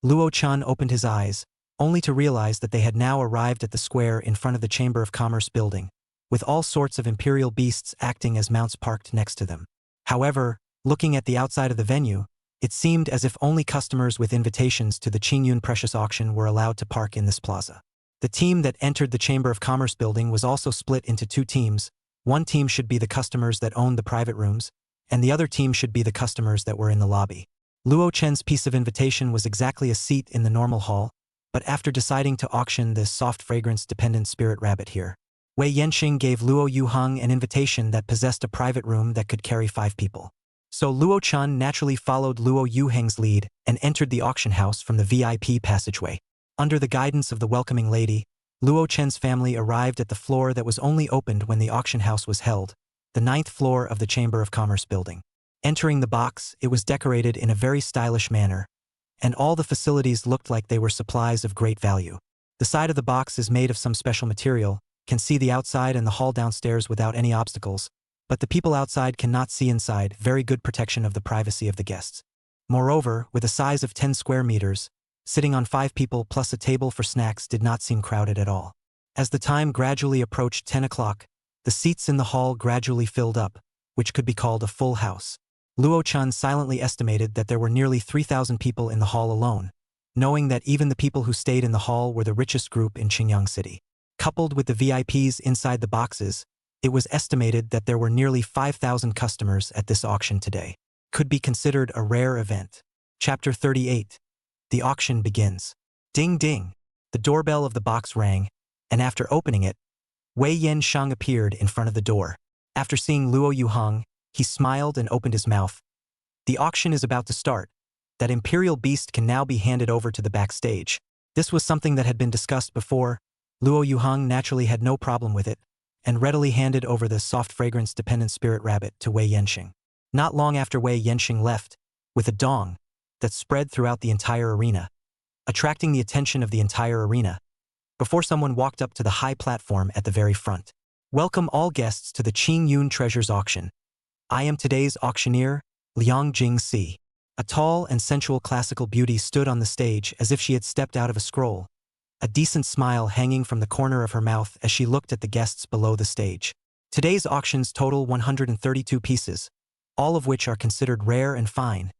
Luo Chen opened his eyes, only to realize that they had now arrived at the square in front of the Chamber of Commerce building, with all sorts of imperial beasts acting as mounts parked next to them. However, looking at the outside of the venue, it seemed as if only customers with invitations to the Qingyun Precious Auction were allowed to park in this plaza. The team that entered the Chamber of Commerce building was also split into 2 teams. One team should be the customers that owned the private rooms, and the other team should be the customers that were in the lobby. Luo Chen's piece of invitation was exactly a seat in the normal hall, but after deciding to auction this soft fragrance-dependent spirit rabbit here, Wei Yanxing gave Luo Yuheng an invitation that possessed a private room that could carry 5 people. So Luo Chen naturally followed Luo Yuheng's lead and entered the auction house from the VIP passageway. Under the guidance of the welcoming lady, Luo Chen's family arrived at the floor that was only opened when the auction house was held, the 9th floor of the Chamber of Commerce building. Entering the box, it was decorated in a very stylish manner, and all the facilities looked like they were supplies of great value. The side of the box is made of some special material, can see the outside and the hall downstairs without any obstacles, but the people outside cannot see inside. Very good protection of the privacy of the guests. Moreover, with a size of 10 square meters, sitting on 5 people plus a table for snacks did not seem crowded at all. As the time gradually approached 10 o'clock, the seats in the hall gradually filled up, which could be called a full house. Luo Chun silently estimated that there were nearly 3,000 people in the hall alone, knowing that even the people who stayed in the hall were the richest group in Qingyang City. Coupled with the VIPs inside the boxes, it was estimated that there were nearly 5,000 customers at this auction today. Could be considered a rare event. Chapter 38. The auction begins. Ding ding. The doorbell of the box rang, and after opening it, Wei Yansheng appeared in front of the door. After seeing Luo Yuhang, he smiled and opened his mouth. The auction is about to start. That imperial beast can now be handed over to the backstage. This was something that had been discussed before. Luo Yuhang naturally had no problem with it, and readily handed over the soft fragrance-dependent spirit rabbit to Wei Yansheng. Not long after Wei Yansheng left, with a dong that spread throughout the entire arena, attracting the attention of the entire arena, before someone walked up to the high platform at the very front. Welcome all guests to the Qing Yun Treasures Auction. I am today's auctioneer, Liang Jingxi. A tall and sensual classical beauty stood on the stage as if she had stepped out of a scroll, a decent smile hanging from the corner of her mouth as she looked at the guests below the stage. Today's auctions total 132 pieces, all of which are considered rare and fine.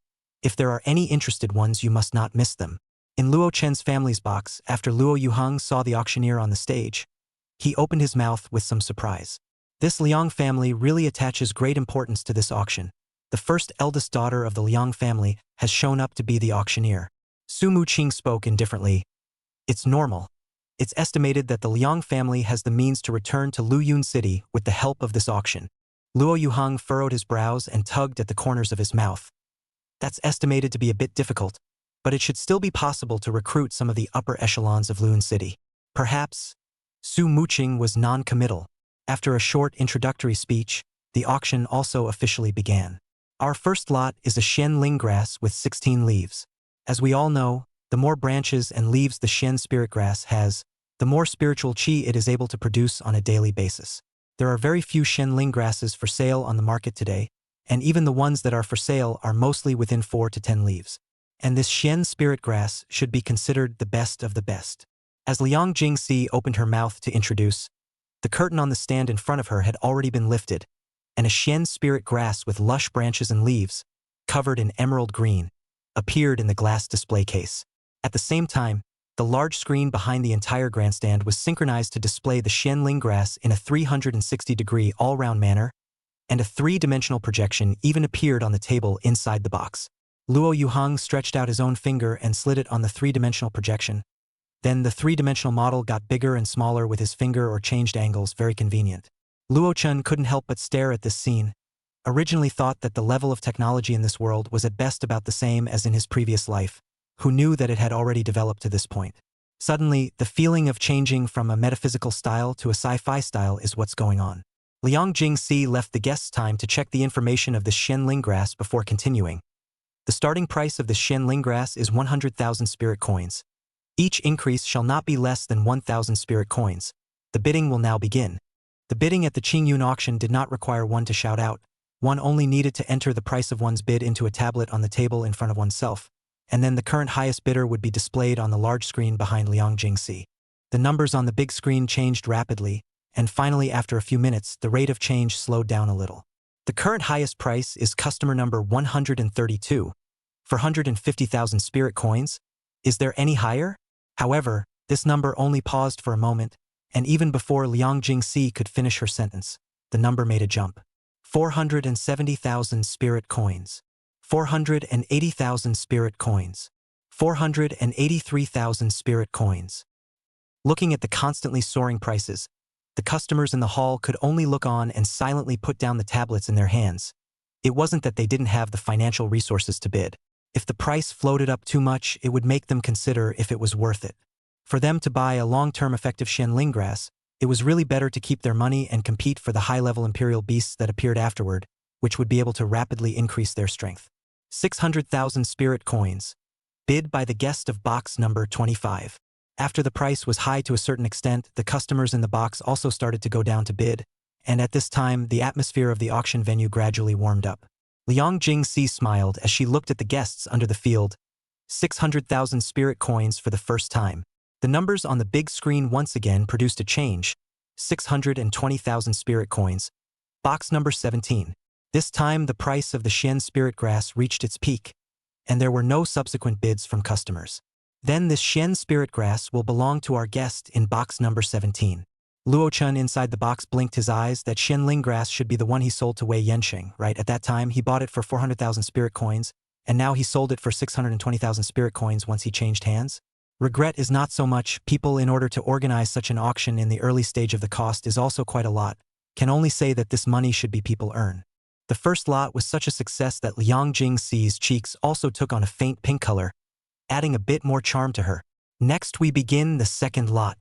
If there are any interested ones, you must not miss them. In Luo Chen's family's box, after Luo Yuhang saw the auctioneer on the stage, he opened his mouth with some surprise. This Liang family really attaches great importance to this auction. The first eldest daughter of the Liang family has shown up to be the auctioneer. Su Muqing spoke indifferently. It's normal. It's estimated that the Liang family has the means to return to Luyun City with the help of this auction. Luo Yuhang furrowed his brows and tugged at the corners of his mouth. That's estimated to be a bit difficult, but it should still be possible to recruit some of the upper echelons of Luyun City. Perhaps. Su Muqing was non-committal. After a short introductory speech, the auction also officially began. Our first lot is a Shen Ling grass with 16 leaves. As we all know, the more branches and leaves the Shen spirit grass has, the more spiritual qi it is able to produce on a daily basis. There are very few Shen Ling grasses for sale on the market today, and even the ones that are for sale are mostly within 4 to 10 leaves. And this Shen spirit grass should be considered the best of the best. As Liang Jingxi opened her mouth to introduce, the curtain on the stand in front of her had already been lifted, and a Shen spirit grass with lush branches and leaves, covered in emerald green, appeared in the glass display case. At the same time, the large screen behind the entire grandstand was synchronized to display the Shen Ling grass in a 360-degree all-round manner, and a three-dimensional projection even appeared on the table inside the box. Luo Yuhang stretched out his own finger and slid it on the three-dimensional projection. Then the three-dimensional model got bigger and smaller with his finger or changed angles, very convenient. Luo Chun couldn't help but stare at this scene. Originally thought that the level of technology in this world was at best about the same as in his previous life, who knew that it had already developed to this point. Suddenly, the feeling of changing from a metaphysical style to a sci-fi style is what's going on. Liang Jingxi left the guests time to check the information of the Shen Ling grass before continuing. The starting price of the Shen Ling grass is 100,000 spirit coins. Each increase shall not be less than 1,000 spirit coins. The bidding will now begin. The bidding at the Qing Yun auction did not require one to shout out. One only needed to enter the price of one's bid into a tablet on the table in front of oneself, and then the current highest bidder would be displayed on the large screen behind Liang Jingxi. The numbers on the big screen changed rapidly, and finally after a few minutes, the rate of change slowed down a little. The current highest price is customer number 132, for 150,000 spirit coins. Is there any higher? However, this number only paused for a moment, and even before Liang Jingxi could finish her sentence, the number made a jump. 470,000 spirit coins. 480,000 spirit coins. 483,000 spirit coins. Looking at the constantly soaring prices, the customers in the hall could only look on and silently put down the tablets in their hands. It wasn't that they didn't have the financial resources to bid. If the price floated up too much, it would make them consider if it was worth it. For them to buy a long-term effective Shen Ling grass, it was really better to keep their money and compete for the high-level imperial beasts that appeared afterward, which would be able to rapidly increase their strength. 600,000 spirit coins. Bid by the guest of box number 25. After the price was high to a certain extent, the customers in the box also started to go down to bid, and at this time, the atmosphere of the auction venue gradually warmed up. Liang Jingxi smiled as she looked at the guests under the field. 600,000 spirit coins for the first time. The numbers on the big screen once again produced a change. 620,000 spirit coins. Box number 17. This time, the price of the Xian spirit grass reached its peak, and there were no subsequent bids from customers. Then this Xian spirit grass will belong to our guest in box number 17. Luo Chun inside the box blinked his eyes. That Xian Ling grass should be the one he sold to Wei Yensheng, right? At that time, he bought it for 400,000 spirit coins, and now he sold it for 620,000 spirit coins once he changed hands? Regret is not so much. People, in order to organize such an auction in the early stage of the cost is also quite a lot, can only say that this money should be people earn. The first lot was such a success that Liang Jingxi's cheeks also took on a faint pink color, adding a bit more charm to her. Next we begin the second lot.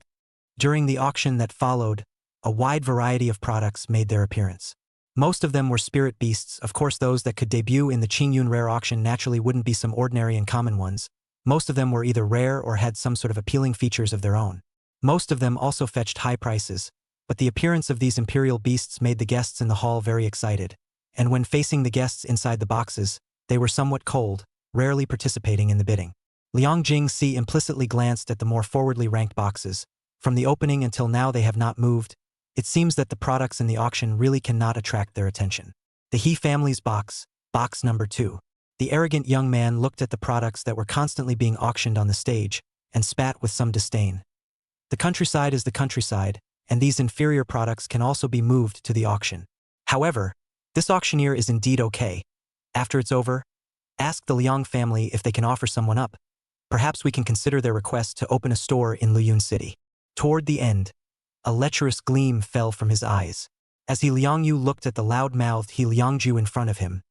During the auction that followed, a wide variety of products made their appearance. Most of them were spirit beasts. Of course, those that could debut in the Qingyun rare auction naturally wouldn't be some ordinary and common ones. Most of them were either rare or had some sort of appealing features of their own. Most of them also fetched high prices, but the appearance of these imperial beasts made the guests in the hall very excited, and when facing the guests inside the boxes, they were somewhat cold, rarely participating in the bidding. Liang Jingxi implicitly glanced at the more forwardly ranked boxes. From the opening until now they have not moved. It seems that the products in the auction really cannot attract their attention. The He family's box, box number 2. The arrogant young man looked at the products that were constantly being auctioned on the stage, and spat with some disdain. The countryside is the countryside, and these inferior products can also be moved to the auction. However, this auctioneer is indeed okay. After it's over, ask the Liang family if they can offer someone up. Perhaps we can consider their request to open a store in Luyun City. Toward the end, a lecherous gleam fell from his eyes. As He Liangyu looked at the loud-mouthed He Liangju in front of him,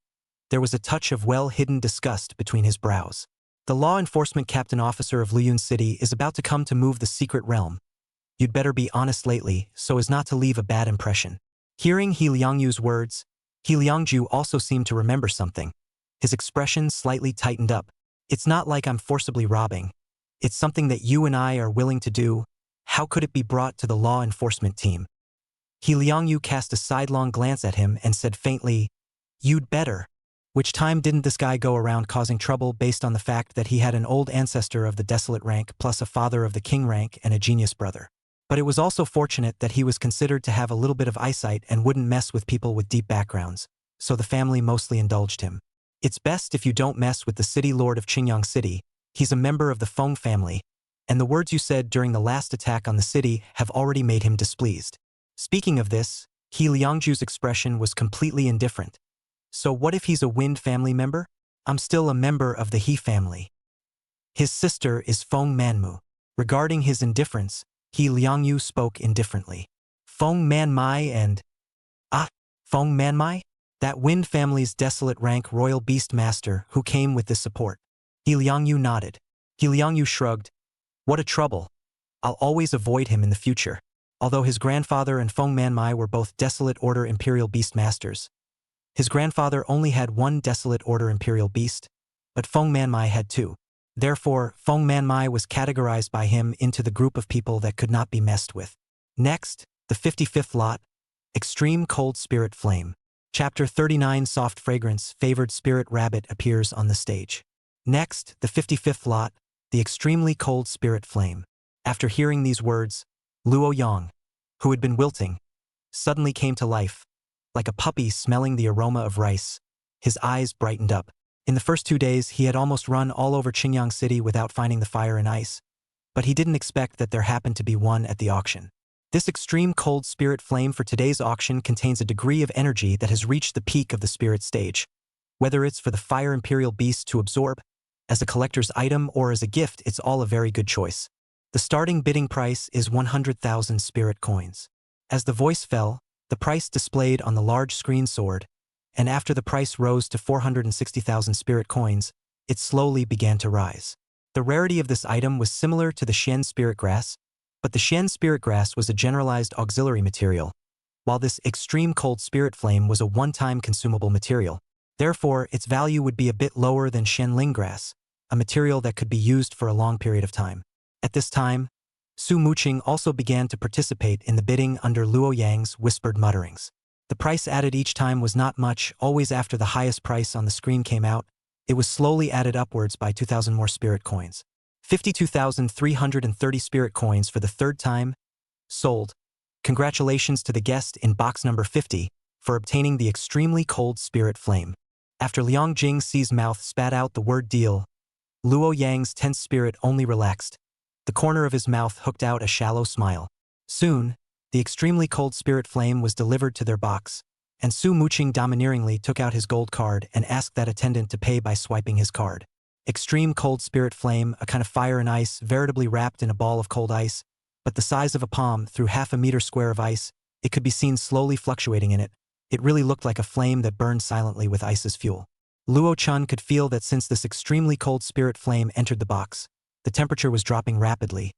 there was a touch of well-hidden disgust between his brows. The law enforcement captain officer of Luyun City is about to come to move the secret realm. You'd better be honest lately, so as not to leave a bad impression. Hearing He Liangyu's words, He Liangju also seemed to remember something. His expression slightly tightened up. It's not like I'm forcibly robbing. It's something that you and I are willing to do. How could it be brought to the law enforcement team? He Liangyu cast a sidelong glance at him and said faintly, "You'd better." Which time didn't this guy go around causing trouble based on the fact that he had an old ancestor of the desolate rank plus a father of the king rank and a genius brother? But it was also fortunate that he was considered to have a little bit of eyesight and wouldn't mess with people with deep backgrounds, so the family mostly indulged him. It's best if you don't mess with the city lord of Qingyang City. He's a member of the Feng family, and the words you said during the last attack on the city have already made him displeased. Speaking of this, He Liangju's expression was completely indifferent. So what if he's a Wind family member? I'm still a member of the He family. His sister is Feng Manmu. Regarding his indifference, He Liangyu spoke indifferently. Feng Manmai and... Feng Manmai? That Wind family's desolate rank royal beastmaster who came with this support. He Liangyu nodded. He Liangyu shrugged. What a trouble. I'll always avoid him in the future. Although his grandfather and Feng Manmai were both Desolate Order Imperial Beastmasters, his grandfather only had one Desolate Order Imperial Beast, but Feng Manmai had two. Therefore, Feng Manmai was categorized by him into the group of people that could not be messed with. Next, the 55th lot, Extreme Cold Spirit Flame. Chapter 39 Soft Fragrance Favored Spirit Rabbit appears on the stage. Next, the 55th lot, the Extremely Cold Spirit Flame. After hearing these words, Luo Yang, who had been wilting, suddenly came to life. Like a puppy smelling the aroma of rice, his eyes brightened up. In the first 2 days, he had almost run all over Qingyang City without finding the fire and ice, but he didn't expect that there happened to be one at the auction. This extreme cold spirit flame for today's auction contains a degree of energy that has reached the peak of the spirit stage. Whether it's for the fire imperial beast to absorb, as a collector's item or as a gift, it's all a very good choice. The starting bidding price is 100,000 spirit coins. As the voice fell, the price displayed on the large screen soared, and after the price rose to 460,000 spirit coins, it slowly began to rise. The rarity of this item was similar to the Xian spirit grass, but the Xian spirit grass was a generalized auxiliary material, while this extreme cold spirit flame was a one-time consumable material. Therefore, its value would be a bit lower than Xian ling grass, a material that could be used for a long period of time. At this time, Su Muqing also began to participate in the bidding under Luo Yang's whispered mutterings. The price added each time was not much. Always after the highest price on the screen came out, it was slowly added upwards by 2,000 more spirit coins. 52,330 spirit coins for the third time. Sold. Congratulations to the guest in box number 50 for obtaining the extremely cold spirit flame. After Liang Jingxi's mouth spat out the word deal, Luo Yang's tense spirit only relaxed. The corner of his mouth hooked out a shallow smile. Soon, the extremely cold spirit flame was delivered to their box, and Su Muqing domineeringly took out his gold card and asked that attendant to pay by swiping his card. Extreme cold spirit flame, a kind of fire and ice, veritably wrapped in a ball of cold ice, but the size of a palm through half a meter square of ice. It could be seen slowly fluctuating in it. It really looked like a flame that burned silently with ice as fuel. Luo Chun could feel that since this extremely cold spirit flame entered the box, the temperature was dropping rapidly.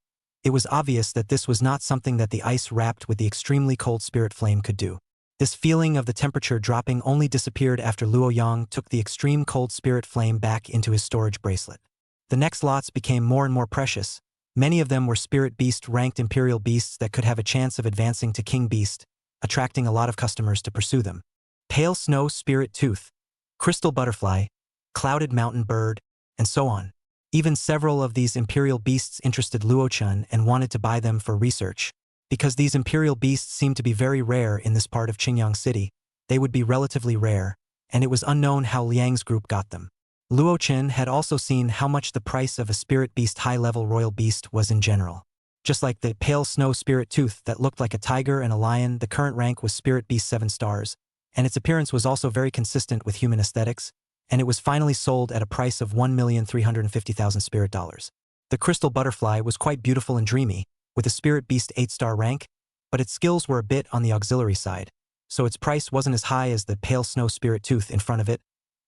It was obvious that this was not something that the ice wrapped with the extremely cold spirit flame could do. This feeling of the temperature dropping only disappeared after Luo Yang took the extreme cold spirit flame back into his storage bracelet. The next lots became more and more precious. Many of them were spirit beast ranked imperial beasts that could have a chance of advancing to king beast, attracting a lot of customers to pursue them. Pale snow spirit tooth, crystal butterfly, clouded mountain bird, and so on. Even several of these imperial beasts interested Luo Chun and wanted to buy them for research. Because these imperial beasts seemed to be very rare in this part of Qingyang City, they would be relatively rare, and it was unknown how Liang's group got them. Luo Chen had also seen how much the price of a spirit beast high-level royal beast was in general. Just like the pale snow spirit tooth that looked like a tiger and a lion, the current rank was spirit beast 7 stars, and its appearance was also very consistent with human aesthetics, and it was finally sold at a price of 1,350,000 spirit dollars. The crystal butterfly was quite beautiful and dreamy, with a spirit beast 8-star rank, but its skills were a bit on the auxiliary side, so its price wasn't as high as the pale snow spirit tooth in front of it,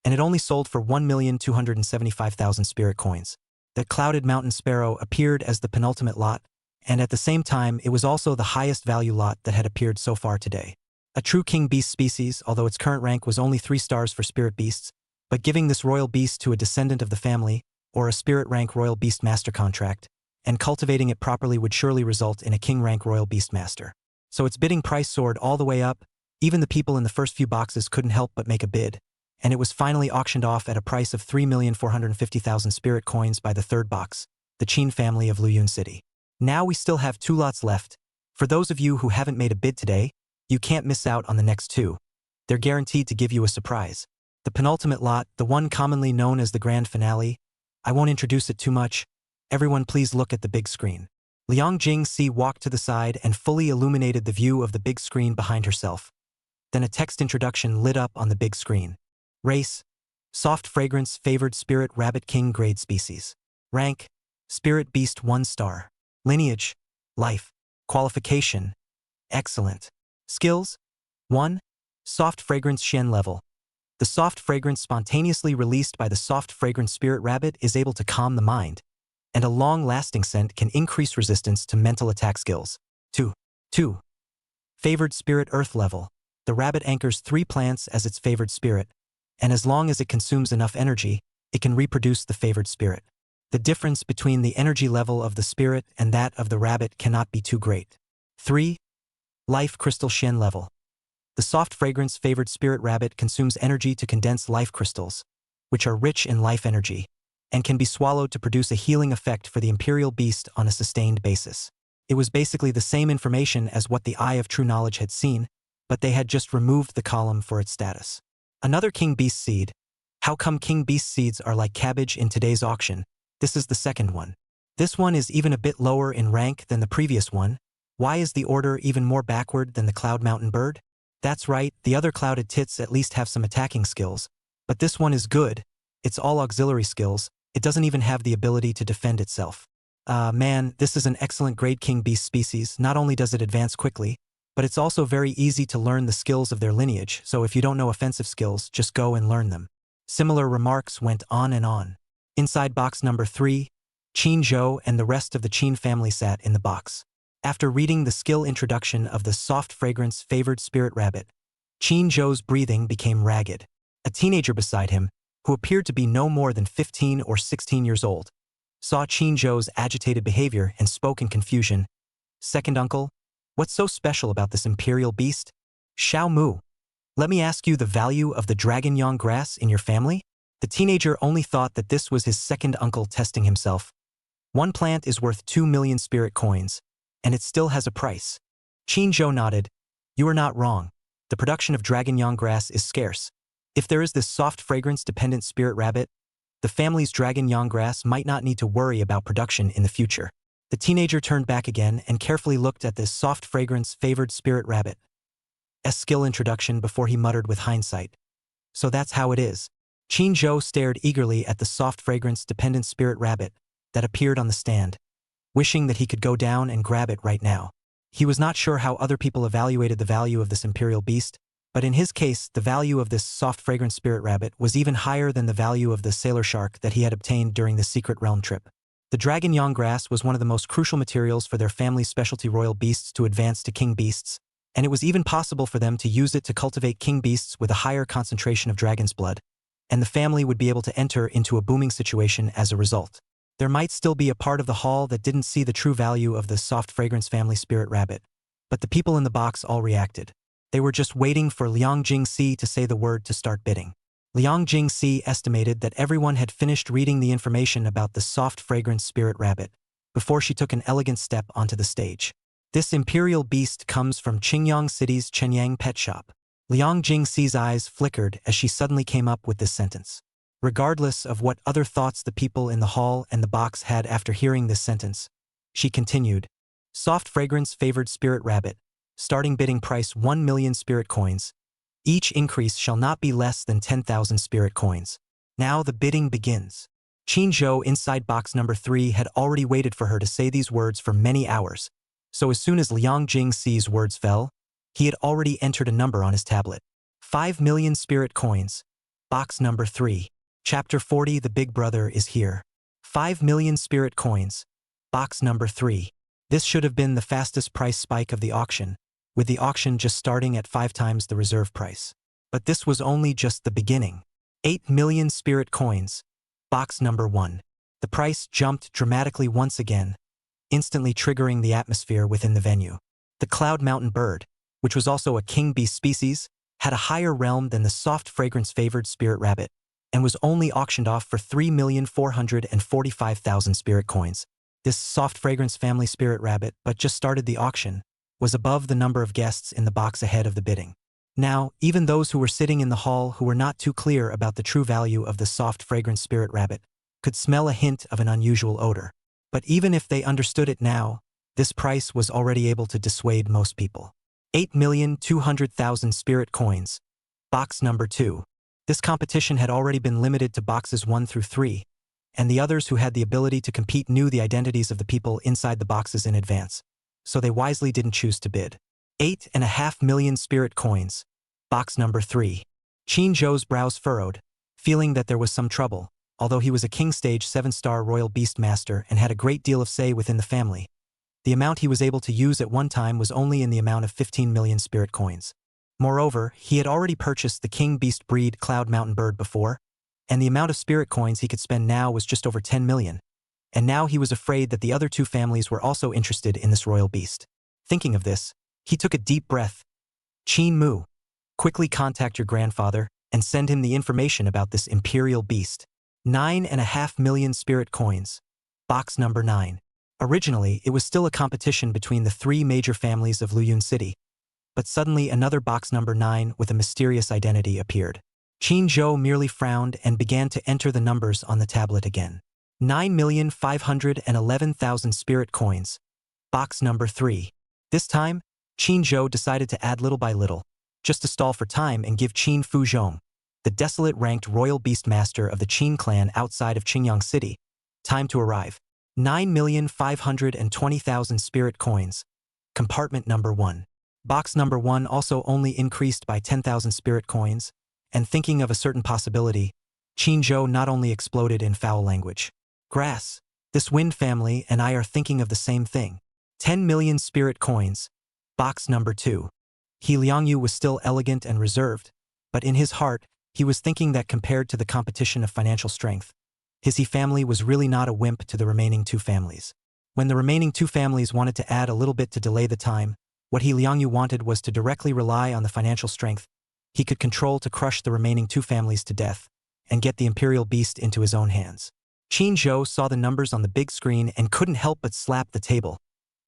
and it only sold for 1,275,000 spirit coins. The clouded mountain sparrow appeared as the penultimate lot, and at the same time it was also the highest value lot that had appeared so far today. A true king beast species, although its current rank was only 3 stars for spirit beasts, but giving this royal beast to a descendant of the family, or a spirit rank royal beastmaster contract, and cultivating it properly would surely result in a king rank royal beastmaster. So its bidding price soared all the way up. Even the people in the first few boxes couldn't help but make a bid, and it was finally auctioned off at a price of 3,450,000 spirit coins by the third box, the Qin family of Luyun City. Now we still have 2 lots left. For those of you who haven't made a bid today, you can't miss out on the next 2. They're guaranteed to give you a surprise. The penultimate lot, the one commonly known as the grand finale, I won't introduce it too much. Everyone please look at the big screen. Liang Jingxi walked to the side and fully illuminated the view of the big screen behind herself. Then a text introduction lit up on the big screen. Race: soft fragrance favored spirit rabbit king grade species. Rank: spirit beast 1 star. Lineage: life. Qualification: excellent. Skills: 1. Soft fragrance Shen level. The soft fragrance spontaneously released by the soft fragrance spirit rabbit is able to calm the mind, and a long-lasting scent can increase resistance to mental attack skills. 2. Favored spirit earth level. The rabbit anchors 3 plants as its favored spirit, and as long as it consumes enough energy, it can reproduce the favored spirit. The difference between the energy level of the spirit and that of the rabbit cannot be too great. 3. Life crystal Shen level. The soft fragrance favored spirit rabbit consumes energy to condense life crystals, which are rich in life energy, and can be swallowed to produce a healing effect for the imperial beast on a sustained basis. It was basically the same information as what the Eye of True Knowledge had seen, but they had just removed the column for its status. Another king beast seed. How come king beast seeds are like cabbage in today's auction? This is the second one. This one is even a bit lower in rank than the previous one. Why is the order even more backward than the cloud mountain bird? That's right, the other clouded tits at least have some attacking skills, but this one is good. It's all auxiliary skills. It doesn't even have the ability to defend itself. Man, this is an excellent grade king beast species. Not only does it advance quickly, but it's also very easy to learn the skills of their lineage, so if you don't know offensive skills, just go and learn them. Similar remarks went on and on. Inside box number 3, Qin Zhou and the rest of the Qin family sat in the box. After reading the skill introduction of the soft fragrance favored spirit rabbit, Qin Zhou's breathing became ragged. A teenager beside him, who appeared to be no more than 15 or 16 years old, saw Qin Zhou's agitated behavior and spoke in confusion. Second uncle, what's so special about this imperial beast? Xiao Mu, let me ask you the value of the dragon yang grass in your family? The teenager only thought that this was his second uncle testing himself. 1 plant is worth 2 million spirit coins, and it still has a price. Qin Zhou nodded. You are not wrong. The production of dragon yang grass is scarce. If there is this soft fragrance-dependent spirit rabbit, the family's dragon yang grass might not need to worry about production in the future. The teenager turned back again and carefully looked at this soft fragrance-favored spirit rabbit. A skill introduction before he muttered with hindsight. So that's how it is. Qin Zhou stared eagerly at the soft fragrance-dependent spirit rabbit that appeared on the stand, wishing that he could go down and grab it right now. He was not sure how other people evaluated the value of this imperial beast, but in his case, the value of this soft fragrant spirit rabbit was even higher than the value of the sailor shark that he had obtained during the secret realm trip. The dragon yang grass was one of the most crucial materials for their family's specialty royal beasts to advance to king beasts, and it was even possible for them to use it to cultivate king beasts with a higher concentration of dragon's blood, and the family would be able to enter into a booming situation as a result. There might still be a part of the hall that didn't see the true value of the soft fragrance family spirit rabbit, but the people in the box all reacted. They were just waiting for Liang Jingxi to say the word to start bidding. Liang Jingxi estimated that everyone had finished reading the information about the soft fragrance spirit rabbit before she took an elegant step onto the stage. This imperial beast comes from Qingyang City's Chenyang pet shop. Liang Jingxi's eyes flickered as she suddenly came up with this sentence. Regardless of what other thoughts the people in the hall and the box had after hearing this sentence, she continued, soft fragrance favored spirit rabbit, starting bidding price 1 million spirit coins. Each increase shall not be less than 10,000 spirit coins. Now the bidding begins. Qin Zhou inside box number 3 had already waited for her to say these words for many hours, so as soon as Liang Jingxi's words fell, he had already entered a number on his tablet. 5 million spirit coins. Box number 3. Chapter 40 The Big Brother is here. 5 million spirit coins. Box number 3. This should have been the fastest price spike of the auction, with the auction just starting at 5 times the reserve price. But this was only just the beginning. 8 million spirit coins. Box number 1. The price jumped dramatically once again, instantly triggering the atmosphere within the venue. The Cloud Mountain bird, which was also a king beast species, had a higher realm than the soft fragrance-favored spirit rabbit, and was only auctioned off for 3,445,000 spirit coins. This soft fragrance family spirit rabbit, but just started the auction, was above the number of guests in the box ahead of the bidding. Now, even those who were sitting in the hall who were not too clear about the true value of the soft fragrance spirit rabbit could smell a hint of an unusual odor. But even if they understood it now, this price was already able to dissuade most people. 8,200,000 spirit coins. Box number 2. This competition had already been limited to boxes 1 through 3, and the others who had the ability to compete knew the identities of the people inside the boxes in advance, so they wisely didn't choose to bid. 8.5 million spirit coins. Box number 3. Qin Zhou's brows furrowed, feeling that there was some trouble, although he was a King Stage 7-star Royal Beastmaster and had a great deal of say within the family. The amount he was able to use at one time was only in the amount of 15 million spirit coins. Moreover, he had already purchased the King Beast breed Cloud Mountain bird before, and the amount of spirit coins he could spend now was just over 10 million. And now he was afraid that the other 2 families were also interested in this royal beast. Thinking of this, he took a deep breath. Qin Mu, quickly contact your grandfather and send him the information about this imperial beast. 9.5 million spirit coins. Box number 9. Originally, it was still a competition between the 3 major families of Luyun City, but suddenly another box number 9 with a mysterious identity appeared. Qin Zhou merely frowned and began to enter the numbers on the tablet again. 9,511,000 spirit coins. Box number 3. This time, Qin Zhou decided to add little by little, just to stall for time and give Qin Fuzhong, the desolate-ranked royal beastmaster of the Qin clan outside of Qingyang City, time to arrive. 9,520,000 spirit coins. Compartment number 1. Box number 1 also only increased by 10,000 spirit coins, and thinking of a certain possibility, Qin Zhou not only exploded in foul language. Grass, this wind family and I are thinking of the same thing. 10 million spirit coins. Box number 2. He Liangyu was still elegant and reserved, but in his heart, he was thinking that compared to the competition of financial strength, his He family was really not a wimp to the remaining 2 families. When the remaining 2 families wanted to add a little bit to delay the time, what He Liangyu wanted was to directly rely on the financial strength he could control to crush the remaining 2 families to death and get the imperial beast into his own hands. Qin Zhou saw the numbers on the big screen and couldn't help but slap the table.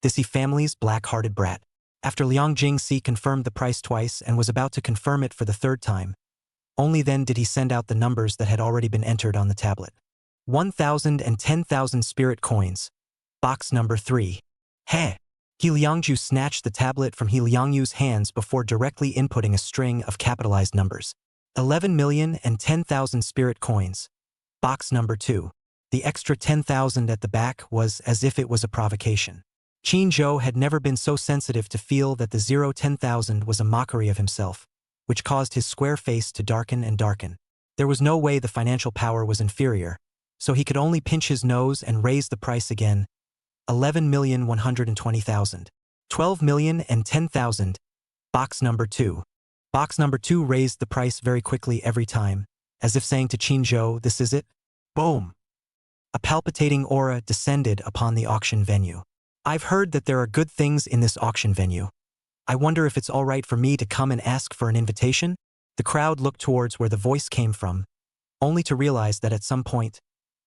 This He family's black-hearted brat. After Liang Jingxi confirmed the price twice and was about to confirm it for the third time, only then did he send out the numbers that had already been entered on the tablet. 1,000 and 10,000 spirit coins. Box number 3. He Liangju snatched the tablet from He Liangyu's hands before directly inputting a string of capitalized numbers. 11 million and 10,000 spirit coins. Box number 2. The extra 10,000 at the back was as if it was a provocation. Qin Zhou had never been so sensitive to feel that the 10,000 was a mockery of himself, which caused his square face to darken and darken. There was no way the financial power was inferior, so he could only pinch his nose and raise the price again. 11,120,000. 12 million and 10,000. Box number 2. Box number 2 raised the price very quickly every time, as if saying to Qin Zhou, "This is it?" Boom! A palpitating aura descended upon the auction venue. "I've heard that there are good things in this auction venue. I wonder if it's all right for me to come and ask for an invitation?" The crowd looked towards where the voice came from, only to realize that at some point,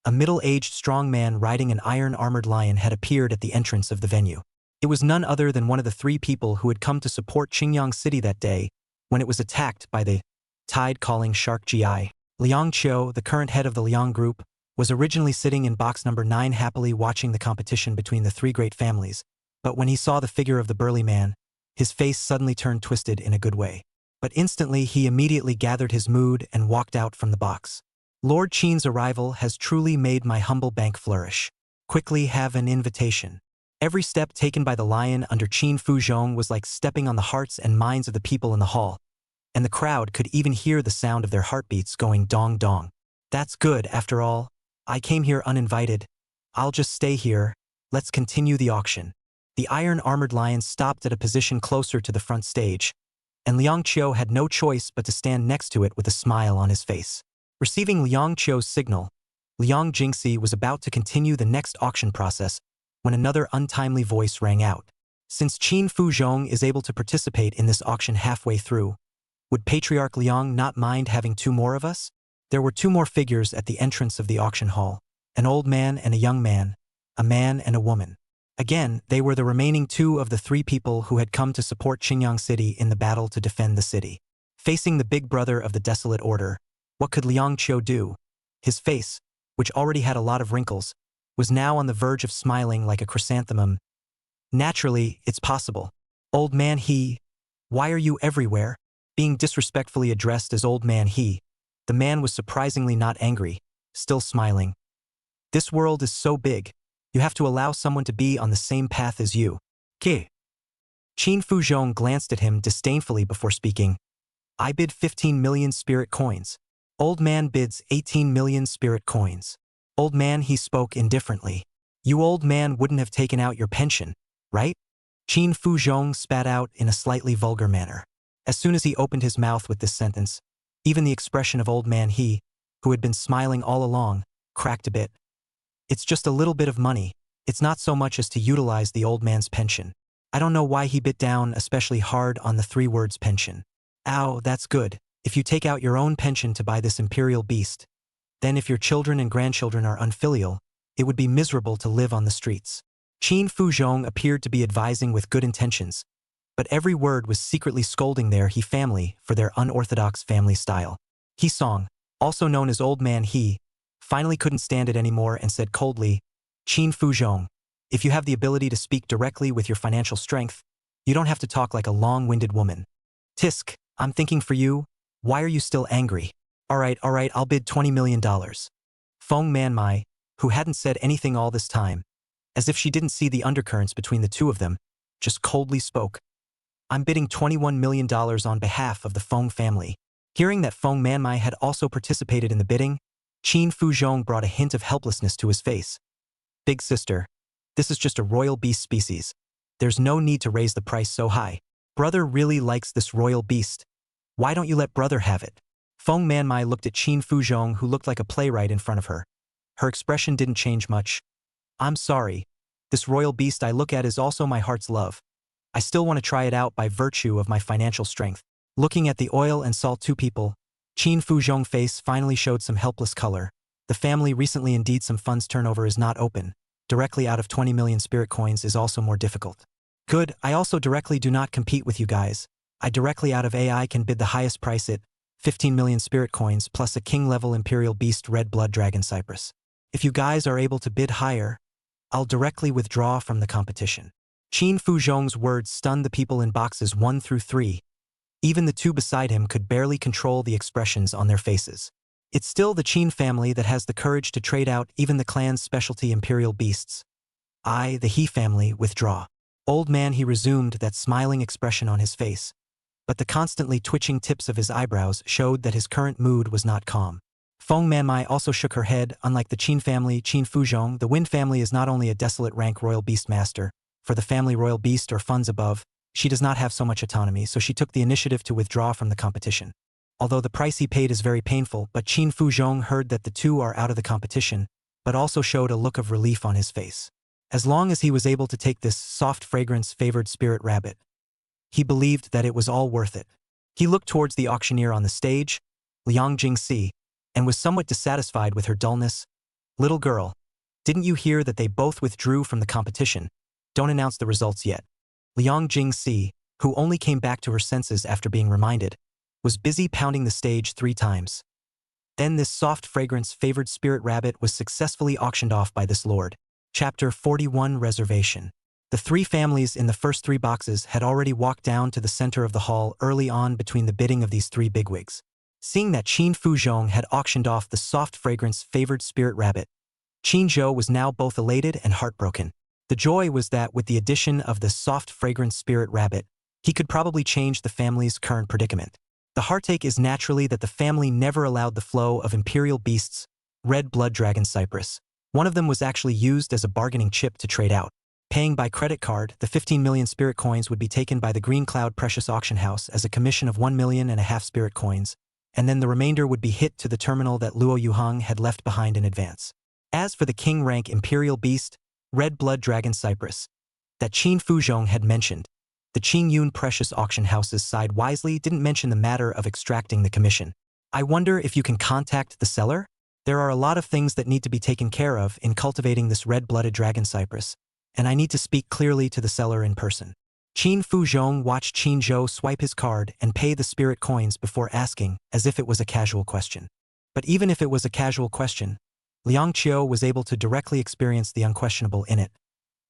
a middle-aged strong man riding an iron-armored lion had appeared at the entrance of the venue. It was none other than one of the 3 people who had come to support Qingyang City that day when it was attacked by the tide-calling shark GI. Liang Qiu, the current head of the Liang Group, was originally sitting in box number 9 happily watching the competition between the 3 great families, but when he saw the figure of the burly man, his face suddenly turned twisted in a good way. But instantly he immediately gathered his mood and walked out from the box. "Lord Qin's arrival has truly made my humble bank flourish. Quickly have an invitation." Every step taken by the lion under Qin Fuzhong was like stepping on the hearts and minds of the people in the hall, and the crowd could even hear the sound of their heartbeats going dong dong. "That's good, after all. I came here uninvited. I'll just stay here. Let's continue the auction." The iron-armored lion stopped at a position closer to the front stage, and Liang Qiu had no choice but to stand next to it with a smile on his face. Receiving Liang Qiu's signal, Liang Jingxi was about to continue the next auction process when another untimely voice rang out. "Since Qin Fuzhong is able to participate in this auction halfway through, would Patriarch Liang not mind having 2 more of us?" There were 2 more figures at the entrance of the auction hall, an old man and a young man, a man and a woman. Again, they were the remaining 2 of the 3 people who had come to support Qingyang City in the battle to defend the city. Facing the big brother of the desolate order, what could Liang Qiu do? His face, which already had a lot of wrinkles, was now on the verge of smiling like a chrysanthemum. "Naturally, it's possible. Old man He, why are you everywhere?" Being disrespectfully addressed as Old Man He, the man was surprisingly not angry, still smiling. "This world is so big. You have to allow someone to be on the same path as you." Qin Fuzhong glanced at him disdainfully before speaking. "I bid 15 million spirit coins. Old man bids 18 million spirit coins." Old man He spoke indifferently. "You old man wouldn't have taken out your pension, right?" Qin Fuzhong spat out in a slightly vulgar manner. As soon as he opened his mouth with this sentence, even the expression of Old Man He, who had been smiling all along, cracked a bit. "It's just a little bit of money. It's not so much as to utilize the old man's pension. I don't know why he bit down especially hard on the 3 words pension. Ow, that's good. If you take out your own pension to buy this imperial beast, then if your children and grandchildren are unfilial, it would be miserable to live on the streets." Qin Fuzhong appeared to be advising with good intentions, but every word was secretly scolding their He family for their unorthodox family style. He Song, also known as Old Man He, finally couldn't stand it anymore and said coldly, "Qin Fuzhong, if you have the ability to speak directly with your financial strength, you don't have to talk like a long-winded woman. Tisk, I'm thinking for you. Why are you still angry?" All right, I'll bid $20 million. Feng Manmai, who hadn't said anything all this time, as if she didn't see the undercurrents between the 2 of them, just coldly spoke. "I'm bidding $21 million on behalf of the Feng family." Hearing that Feng Manmai had also participated in the bidding, Qin Fuzhong brought a hint of helplessness to his face. "Big sister, this is just a royal beast species. There's no need to raise the price so high. Brother really likes this royal beast. Why don't you let brother have it?" Feng Manmai looked at Qin Fuzhong, who looked like a playwright in front of her. Her expression didn't change much. "I'm sorry. This royal beast I look at is also my heart's love. I still want to try it out by virtue of my financial strength." Looking at the oil and salt 2 people, Qin Fuzhong's face finally showed some helpless color. The family recently indeed some funds turnover is not open. Directly out of 20 million spirit coins is also more difficult. Good, I also directly do not compete with you guys. I directly out of AI can bid the highest price at 15 million spirit coins plus a king-level Imperial Beast Red Blood Dragon Cypress. If you guys are able to bid higher, I'll directly withdraw from the competition. Qin Fuzhong's words stunned the people in boxes 1 through 3. Even the two beside him could barely control the expressions on their faces. It's still the Qin family that has the courage to trade out even the clan's specialty Imperial Beasts. I, the He family, withdraw. Old man, he resumed that smiling expression on his face, but the constantly twitching tips of his eyebrows showed that his current mood was not calm. Feng Manmai also shook her head. Unlike the Qin family, Qin Fuzhong, the Wind family is not only a desolate rank royal beastmaster. For the family royal beast or funds above, she does not have so much autonomy, so she took the initiative to withdraw from the competition. Although the price he paid is very painful, but Qin Fuzhong heard that the two are out of the competition, but also showed a look of relief on his face. As long as he was able to take this soft fragrance-favored spirit rabbit, he believed that it was all worth it. He looked towards the auctioneer on the stage, Liang Jingxi, and was somewhat dissatisfied with her dullness. Little girl, didn't you hear that they both withdrew from the competition? Don't announce the results yet. Liang Jingxi, who only came back to her senses after being reminded, was busy pounding the stage 3 times. Then this soft fragrance-favored spirit rabbit was successfully auctioned off by this lord. Chapter 41 Reservation. The 3 families in the first 3 boxes had already walked down to the center of the hall early on between the bidding of these 3 bigwigs. Seeing that Qin Fuzhong had auctioned off the soft fragrance-favored spirit rabbit, Qin Zhou was now both elated and heartbroken. The joy was that with the addition of the soft fragrance spirit rabbit, he could probably change the family's current predicament. The heartache is naturally that the family never allowed the flow of Imperial Beasts, Red Blood Dragon Cypress. One of them was actually used as a bargaining chip to trade out. Paying by credit card, the 15 million spirit coins would be taken by the Green Cloud Precious Auction House as a commission of 1.5 million spirit coins, and then the remainder would be hit to the terminal that Luo Yuhang had left behind in advance. As for the king rank Imperial Beast, Red Blood Dragon Cypress, that Qin Fuzhong had mentioned, the Qingyun Precious Auction House's side wisely didn't mention the matter of extracting the commission. I wonder if you can contact the seller? There are a lot of things that need to be taken care of in cultivating this red-blooded dragon cypress, and I need to speak clearly to the seller in person. Qin Fuzhong watched Qin Zhou swipe his card and pay the spirit coins before asking, as if it was a casual question. But even if it was a casual question, Liang Qiu was able to directly experience the unquestionable in it,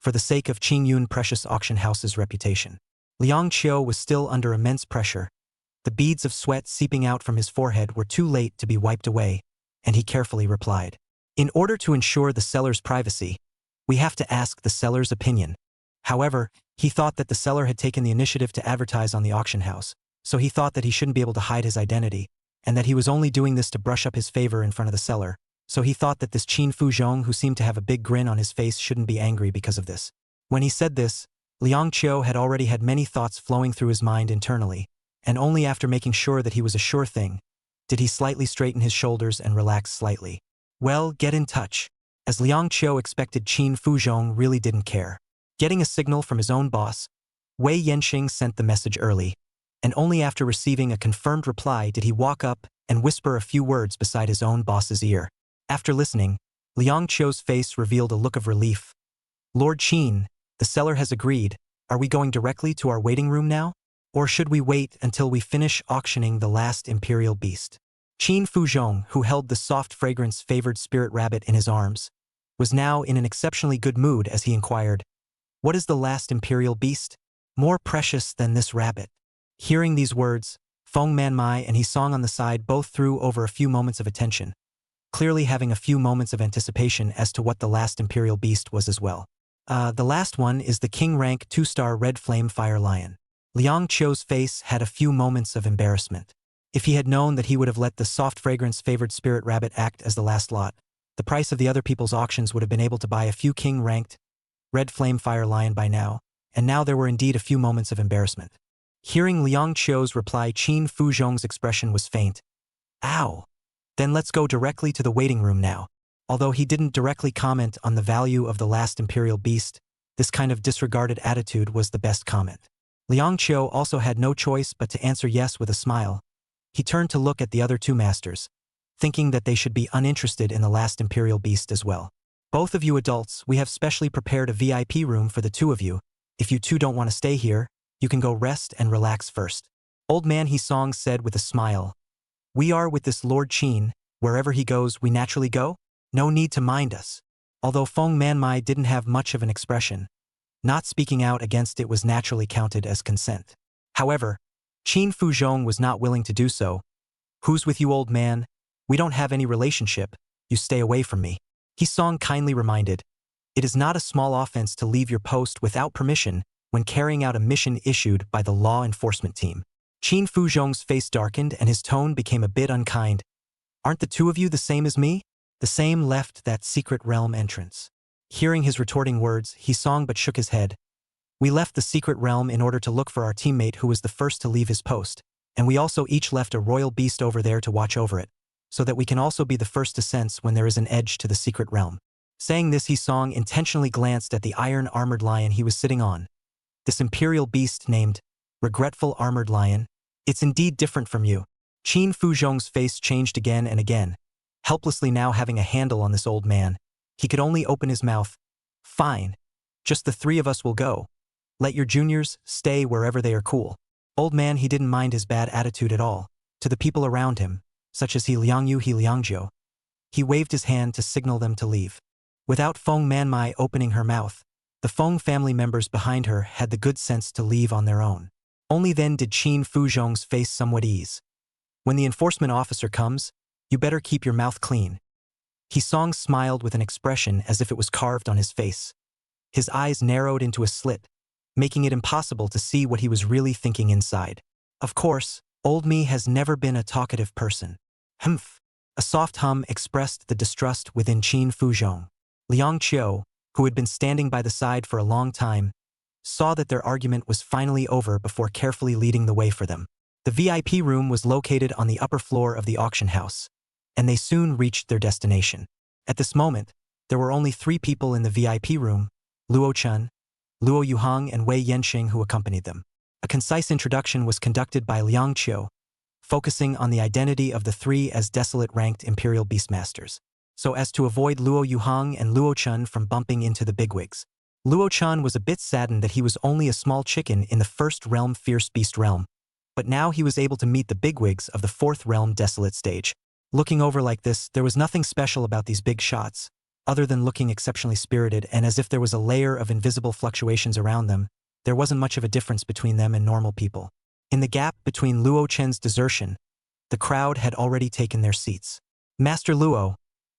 for the sake of Qingyun Precious Auction House's reputation. Liang Qiu was still under immense pressure. The beads of sweat seeping out from his forehead were too late to be wiped away, and he carefully replied, "In order to ensure the seller's privacy, we have to ask the seller's opinion." However, he thought that the seller had taken the initiative to advertise on the auction house, so he thought that he shouldn't be able to hide his identity, and that he was only doing this to brush up his favor in front of the seller, so he thought that this Qin Fuzhong, who seemed to have a big grin on his face, shouldn't be angry because of this. When he said this, Liang Qiu had already had many thoughts flowing through his mind internally, and only after making sure that he was a sure thing, did he slightly straighten his shoulders and relax slightly. Well, get in touch. As Liang Qiu expected, Qin Fuzhong really didn't care. Getting a signal from his own boss, Wei Yanxing sent the message early, and only after receiving a confirmed reply did he walk up and whisper a few words beside his own boss's ear. After listening, Liang Qiu's face revealed a look of relief. "Lord Qin, the seller has agreed. Are we going directly to our waiting room now? Or should we wait until we finish auctioning the last Imperial Beast?" Qin Fuzhong, who held the soft fragrance-favored spirit rabbit in his arms, was now in an exceptionally good mood as he inquired, "What is the last Imperial Beast? More precious than this rabbit?" Hearing these words, Feng Manmai and He Song on the side both threw over a few moments of attention, clearly having a few moments of anticipation as to what the last Imperial Beast was as well. The last one is the King rank 2-star Red Flame Fire Lion. Liang Qiu's face had a few moments of embarrassment. If he had known that he would have let the soft fragrance-favored spirit rabbit act as the last lot, the price of the other people's auctions would have been able to buy a few King-ranked Red Flame Fire Lion by now, and now there were indeed a few moments of embarrassment. Hearing Liang Qiu's reply, Qin Fuzhong's expression was faint. "Ow! Then let's go directly to the waiting room now." Although he didn't directly comment on the value of the last Imperial Beast, this kind of disregarded attitude was the best comment. Liang Qiu also had no choice but to answer yes with a smile. He turned to look at the other 2 masters, thinking that they should be uninterested in the last Imperial Beast as well. "Both of you adults, we have specially prepared a VIP room for the 2 of you. If you two don't want to stay here, you can go rest and relax first. Old man He Song said with a smile. We are with this Lord Qin, wherever he goes we naturally go? No need to mind us. Although Feng Manmai didn't have much of an expression, not speaking out against it was naturally counted as consent. However, Qin Fuzhong was not willing to do so. Who's with you, old man? We don't have any relationship, you stay away from me. He Song kindly reminded. It is not a small offense to leave your post without permission when carrying out a mission issued by the law enforcement team. Qin Fuzhong's face darkened and his tone became a bit unkind. Aren't the two of you the same as me? The same left that secret realm entrance. Hearing his retorting words, He Song but shook his head. We left the secret realm in order to look for our teammate who was the first to leave his post, and we also each left a royal beast over there to watch over it, so that we can also be the first to sense when there is an edge to the secret realm. Saying this, He Song intentionally glanced at the iron-armored lion he was sitting on. This imperial beast named Regretful Armored Lion. It's indeed different from you. Qin Fuzhong's face changed again and again, helplessly now having a handle on this old man. He could only open his mouth. Fine. Just the three of us will go. Let your juniors stay wherever they are cool. Old man He didn't mind his bad attitude at all. To the people around him, such as He Liangyu He Liangjiu, he waved his hand to signal them to leave. Without Feng Manmai opening her mouth, the Feng family members behind her had the good sense to leave on their own. Only then did Qin Fuzhong's face somewhat ease. When the enforcement officer comes, you better keep your mouth clean. He Song smiled with an expression as if it was carved on his face. His eyes narrowed into a slit, making it impossible to see what he was really thinking inside. Of course, old me has never been a talkative person. Humph. A soft hum expressed the distrust within Qin Fuzhong. Liang Qiu, who had been standing by the side for a long time, saw that their argument was finally over before carefully leading the way for them. The VIP room was located on the upper floor of the auction house, and they soon reached their destination. At this moment, there were only 3 people in the VIP room: Luo Chun, Luo Yuhang, and Wei Yanxing, who accompanied them. A concise introduction was conducted by Liang Qiu, focusing on the identity of the 3 as desolate-ranked Imperial Beastmasters, so as to avoid Luo Yuhang and Luo Chun from bumping into the bigwigs. Luo Chun was a bit saddened that he was only a small chicken in the first realm Fierce Beast realm, but now he was able to meet the bigwigs of the 4th realm Desolate stage. Looking over like this, there was nothing special about these big shots, other than looking exceptionally spirited, and as if there was a layer of invisible fluctuations around them, there wasn't much of a difference between them and normal people. In the gap between Luo Chen's desertion, the crowd had already taken their seats. Master Luo,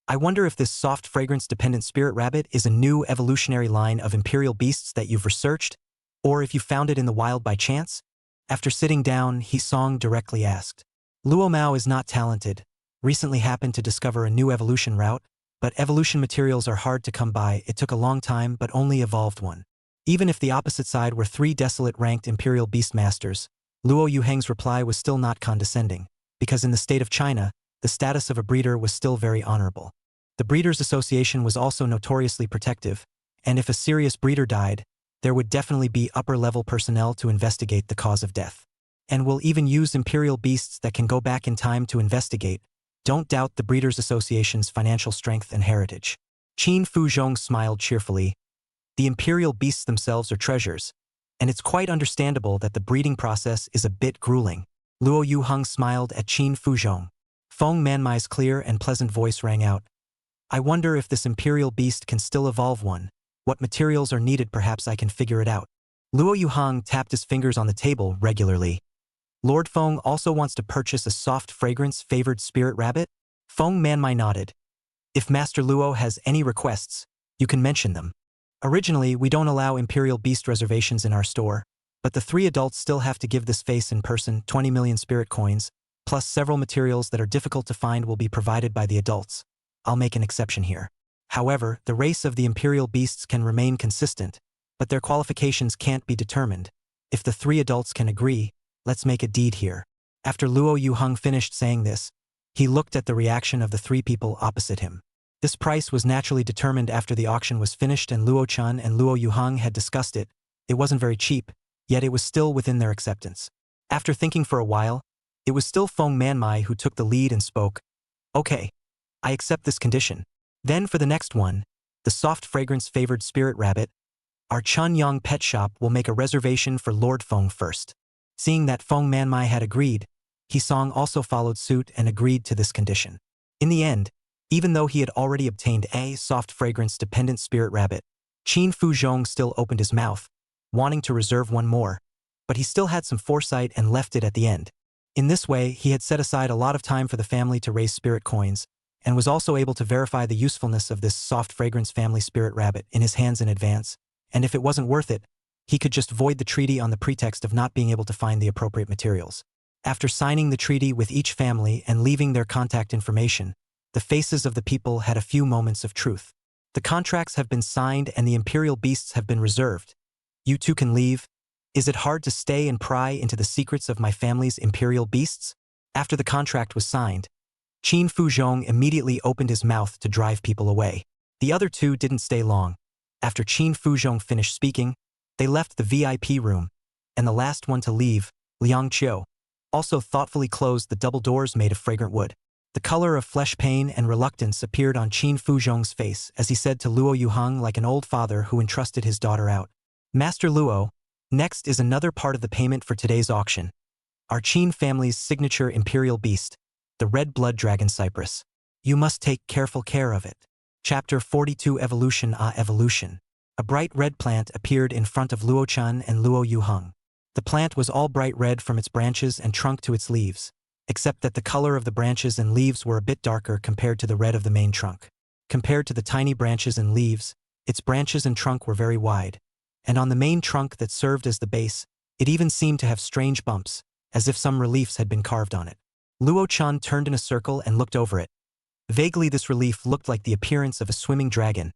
I wonder if this soft fragrance-dependent spirit rabbit is a new evolutionary line of imperial beasts that you've researched, or if you found it in the wild by chance? After sitting down, He Song directly asked. Luo Mao is not talented, recently happened to discover a new evolution route, but evolution materials are hard to come by. It took a long time but only evolved one. Even if the opposite side were 3 desolate-ranked imperial beastmasters, Luo Yuheng's reply was still not condescending, because in the state of China, the status of a breeder was still very honorable. The Breeders' Association was also notoriously protective, and if a serious breeder died, there would definitely be upper-level personnel to investigate the cause of death. And will even use imperial beasts that can go back in time to investigate. Don't doubt the Breeders' Association's financial strength and heritage. Qin Fuzhong smiled cheerfully. The imperial beasts themselves are treasures, and it's quite understandable that the breeding process is a bit grueling. Luo Yuhang smiled at Qin Fuzhong. Feng Manmai's clear and pleasant voice rang out. I wonder if this imperial beast can still evolve one. What materials are needed? Perhaps I can figure it out. Luo Yuhang tapped his fingers on the table regularly. Lord Feng also wants to purchase a soft fragrance-favored spirit rabbit? Feng Manmai nodded. If Master Luo has any requests, you can mention them. Originally, we don't allow imperial beast reservations in our store, but the 3 adults still have to give this face in person 20 million spirit coins, plus several materials that are difficult to find will be provided by the adults. I'll make an exception here. However, the race of the imperial beasts can remain consistent, but their qualifications can't be determined. If the 3 adults can agree, let's make a deed here. After Luo Yuhang finished saying this, he looked at the reaction of the 3 people opposite him. This price was naturally determined after the auction was finished and Luo Chun and Luo Yuhang had discussed it. It wasn't very cheap, yet it was still within their acceptance. After thinking for a while, it was still Feng Manmai who took the lead and spoke. Okay, I accept this condition. Then for the next one, the soft fragrance-favored spirit rabbit, Our Chunyang pet shop will make a reservation for Lord Feng first. Seeing that Feng Manmai had agreed, He-song also followed suit and agreed to this condition. In the end, even though he had already obtained a soft fragrance-dependent spirit rabbit, Qin Fuzhong still opened his mouth, wanting to reserve one more, but he still had some foresight and left it at the end. In this way, he had set aside a lot of time for the family to raise spirit coins, and was also able to verify the usefulness of this soft fragrance family spirit rabbit in his hands in advance, and if it wasn't worth it, he could just void the treaty on the pretext of not being able to find the appropriate materials. After signing the treaty with each family and leaving their contact information, the faces of the people had a few moments of truth. The contracts have been signed and the imperial beasts have been reserved. You two can leave. Is it hard to stay and pry into the secrets of my family's imperial beasts? After the contract was signed, Qin Fuzhong immediately opened his mouth to drive people away. The other two didn't stay long. After Qin Fuzhong finished speaking, they left the VIP room, and the last one to leave, Liang Qiu, also thoughtfully closed the double doors made of fragrant wood. The color of flesh pain and reluctance appeared on Qin Fuzhong's face as he said to Luo Yuhang like an old father who entrusted his daughter out. Master Luo, next is another part of the payment for today's auction. Our Qin family's signature imperial beast, the red blood dragon cypress. You must take careful care of it. Chapter 42 Evolution. Evolution. A bright red plant appeared in front of Luo Chun and Luo Yuhang. The plant was all bright red from its branches and trunk to its leaves, except that the color of the branches and leaves were a bit darker compared to the red of the main trunk. Compared to the tiny branches and leaves, its branches and trunk were very wide, and on the main trunk that served as the base, it even seemed to have strange bumps, as if some reliefs had been carved on it. Luo Chun turned in a circle and looked over it. Vaguely this relief looked like the appearance of a swimming dragon.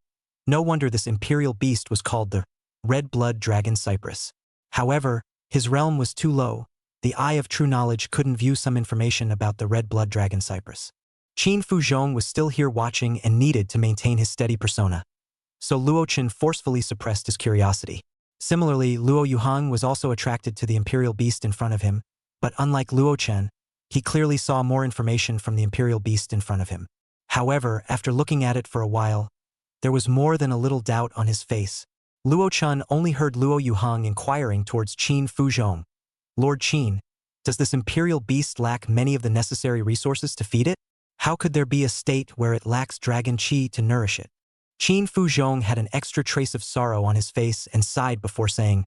No wonder this imperial beast was called the red blood dragon cypress. However, his realm was too low. The eye of true knowledge couldn't view some information about the red blood dragon cypress. Qin Fuzhong was still here watching and needed to maintain his steady persona. So Luo Chen forcefully suppressed his curiosity. Similarly, Luo Yuhang was also attracted to the imperial beast in front of him, but unlike Luo Chen, he clearly saw more information from the imperial beast in front of him. However, after looking at it for a while, there was more than a little doubt on his face. Luo Chun only heard Luo Yuhang inquiring towards Qin Fuzhong. Lord Qin, does this imperial beast lack many of the necessary resources to feed it? How could there be a state where it lacks dragon qi to nourish it? Qin Fuzhong had an extra trace of sorrow on his face and sighed before saying,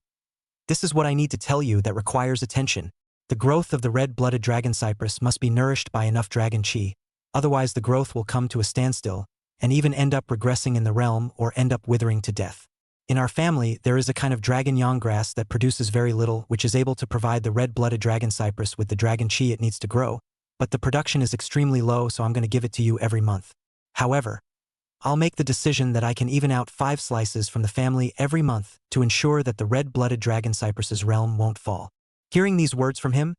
"This is what I need to tell you that requires attention. The growth of the red-blooded dragon cypress must be nourished by enough dragon qi. Otherwise the growth will come to a standstill, and even end up regressing in the realm or end up withering to death. In our family, there is a kind of dragon yang grass that produces very little, which is able to provide the red-blooded dragon cypress with the dragon qi it needs to grow, but the production is extremely low, so I'm going to give it to you every month. However, I'll make the decision that I can even out 5 slices from the family every month to ensure that the red-blooded dragon cypress's realm won't fall." Hearing these words from him,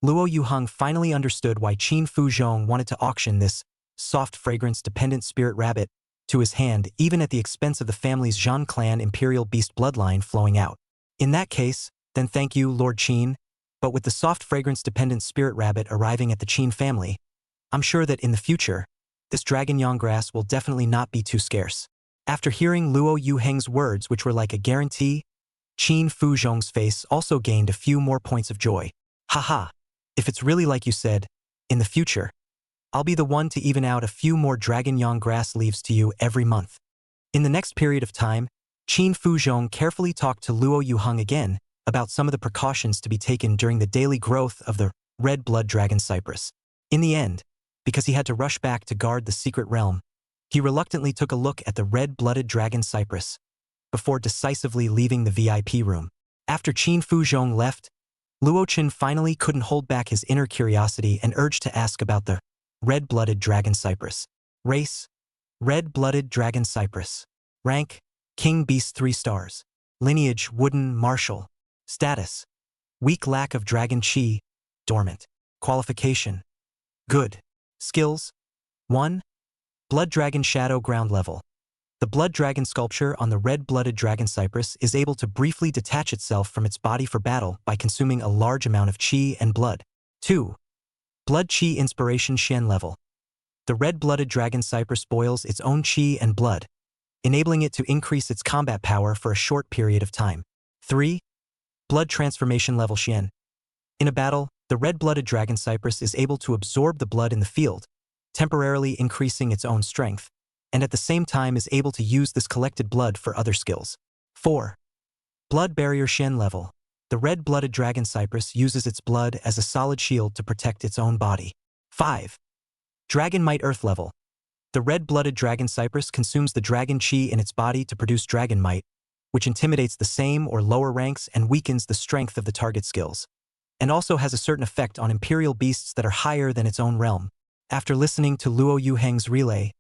Luo Yuhang finally understood why Qin Fuzhong wanted to auction this soft fragrance-dependent spirit rabbit to his hand even at the expense of the family's Zhan clan imperial beast bloodline flowing out. In that case, then thank you, Lord Qin, but with the soft fragrance-dependent spirit rabbit arriving at the Qin family, I'm sure that in the future, this dragon yang grass will definitely not be too scarce. After hearing Luo Yuhang's words, which were like a guarantee, Qin Fuzhong's face also gained a few more points of joy. Haha, if it's really like you said, in the future, I'll be the one to even out a few more dragon yang grass leaves to you every month. In the next period of time, Qin Fuzhong carefully talked to Luo Yuhang again about some of the precautions to be taken during the daily growth of the red blood dragon cypress. In the end, because he had to rush back to guard the secret realm, he reluctantly took a look at the red-blooded dragon cypress before decisively leaving the VIP room. After Qin Fuzhong left, Luo Chen finally couldn't hold back his inner curiosity and urged to ask about the red-blooded dragon cypress. Race: red-blooded dragon cypress. Rank: king beast 3 stars. Lineage: wooden martial. Status: weak lack of dragon qi, dormant. Qualification: good. Skills: 1. Blood Dragon Shadow ground level. The blood dragon sculpture on the red-blooded dragon cypress is able to briefly detach itself from its body for battle by consuming a large amount of qi and blood. 2. Blood Qi Inspiration Shen level. The red-blooded dragon cypress boils its own qi and blood, enabling it to increase its combat power for a short period of time. 3. Blood transformation level Xian. In a battle, the red-blooded dragon cypress is able to absorb the blood in the field, temporarily increasing its own strength, and at the same time is able to use this collected blood for other skills. 4. Blood barrier Xian level. The red-blooded dragon cypress uses its blood as a solid shield to protect its own body. 5. Dragon might earth level. The red-blooded dragon cypress consumes the dragon chi in its body to produce dragon might, which intimidates the same or lower ranks and weakens the strength of the target skills, and also has a certain effect on imperial beasts that are higher than its own realm. After listening to Luo Yuheng's relay,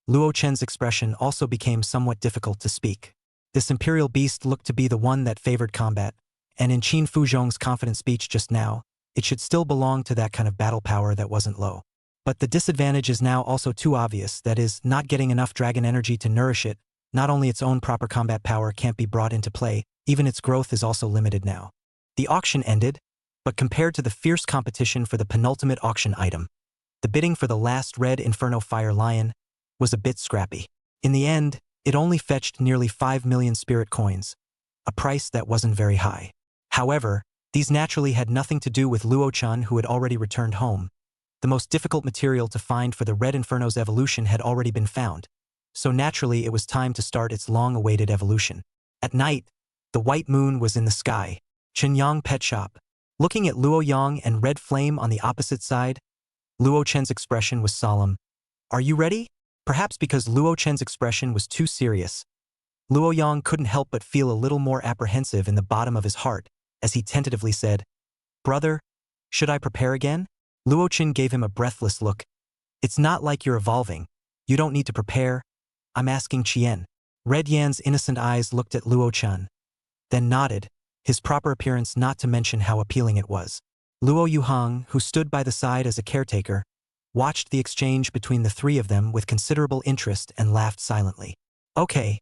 Luo Chen's expression also became somewhat difficult to speak. This imperial beast looked to be the one that favored combat, and in Qin Fuzhong's confident speech just now, it should still belong to that kind of battle power that wasn't low. But the disadvantage is now also too obvious, that is, not getting enough dragon energy to nourish it. Not only its own proper combat power can't be brought into play, even its growth is also limited now. The auction ended, but compared to the fierce competition for the penultimate auction item, the bidding for the last red Inferno Fire Lion was a bit scrappy. In the end, it only fetched nearly 5 million spirit coins, a price that wasn't very high. However, these naturally had nothing to do with Luo Chen, who had already returned home. The most difficult material to find for the Red Inferno's evolution had already been found, so naturally it was time to start its long-awaited evolution. At night, the white moon was in the sky. Chenyang Pet Shop. Looking at Luo Yang and Red Flame on the opposite side, Luo Chen's expression was solemn. "Are you ready?" Perhaps because Luo Chen's expression was too serious, Luo Yang couldn't help but feel a little more apprehensive in the bottom of his heart as he tentatively said, "Brother, should I prepare again?" Luo Chen gave him a breathless look. "It's not like you're evolving. You don't need to prepare. I'm asking Chien." Red Yan's innocent eyes looked at Luo Chen, then nodded, his proper appearance not to mention how appealing it was. Luo Yuhang, who stood by the side as a caretaker, watched the exchange between the three of them with considerable interest and laughed silently. "Okay.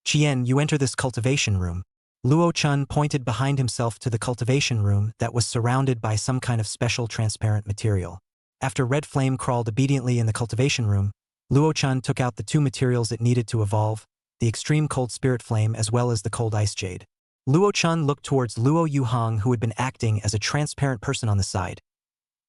Chien, you enter this cultivation room." Luo Chen pointed behind himself to the cultivation room that was surrounded by some kind of special transparent material. After Red Flame crawled obediently in the cultivation room, Luo Chen took out the two materials it needed to evolve, the extreme cold spirit flame as well as the cold ice jade. Luo Chen looked towards Luo Yuhang, who had been acting as a transparent person on the side.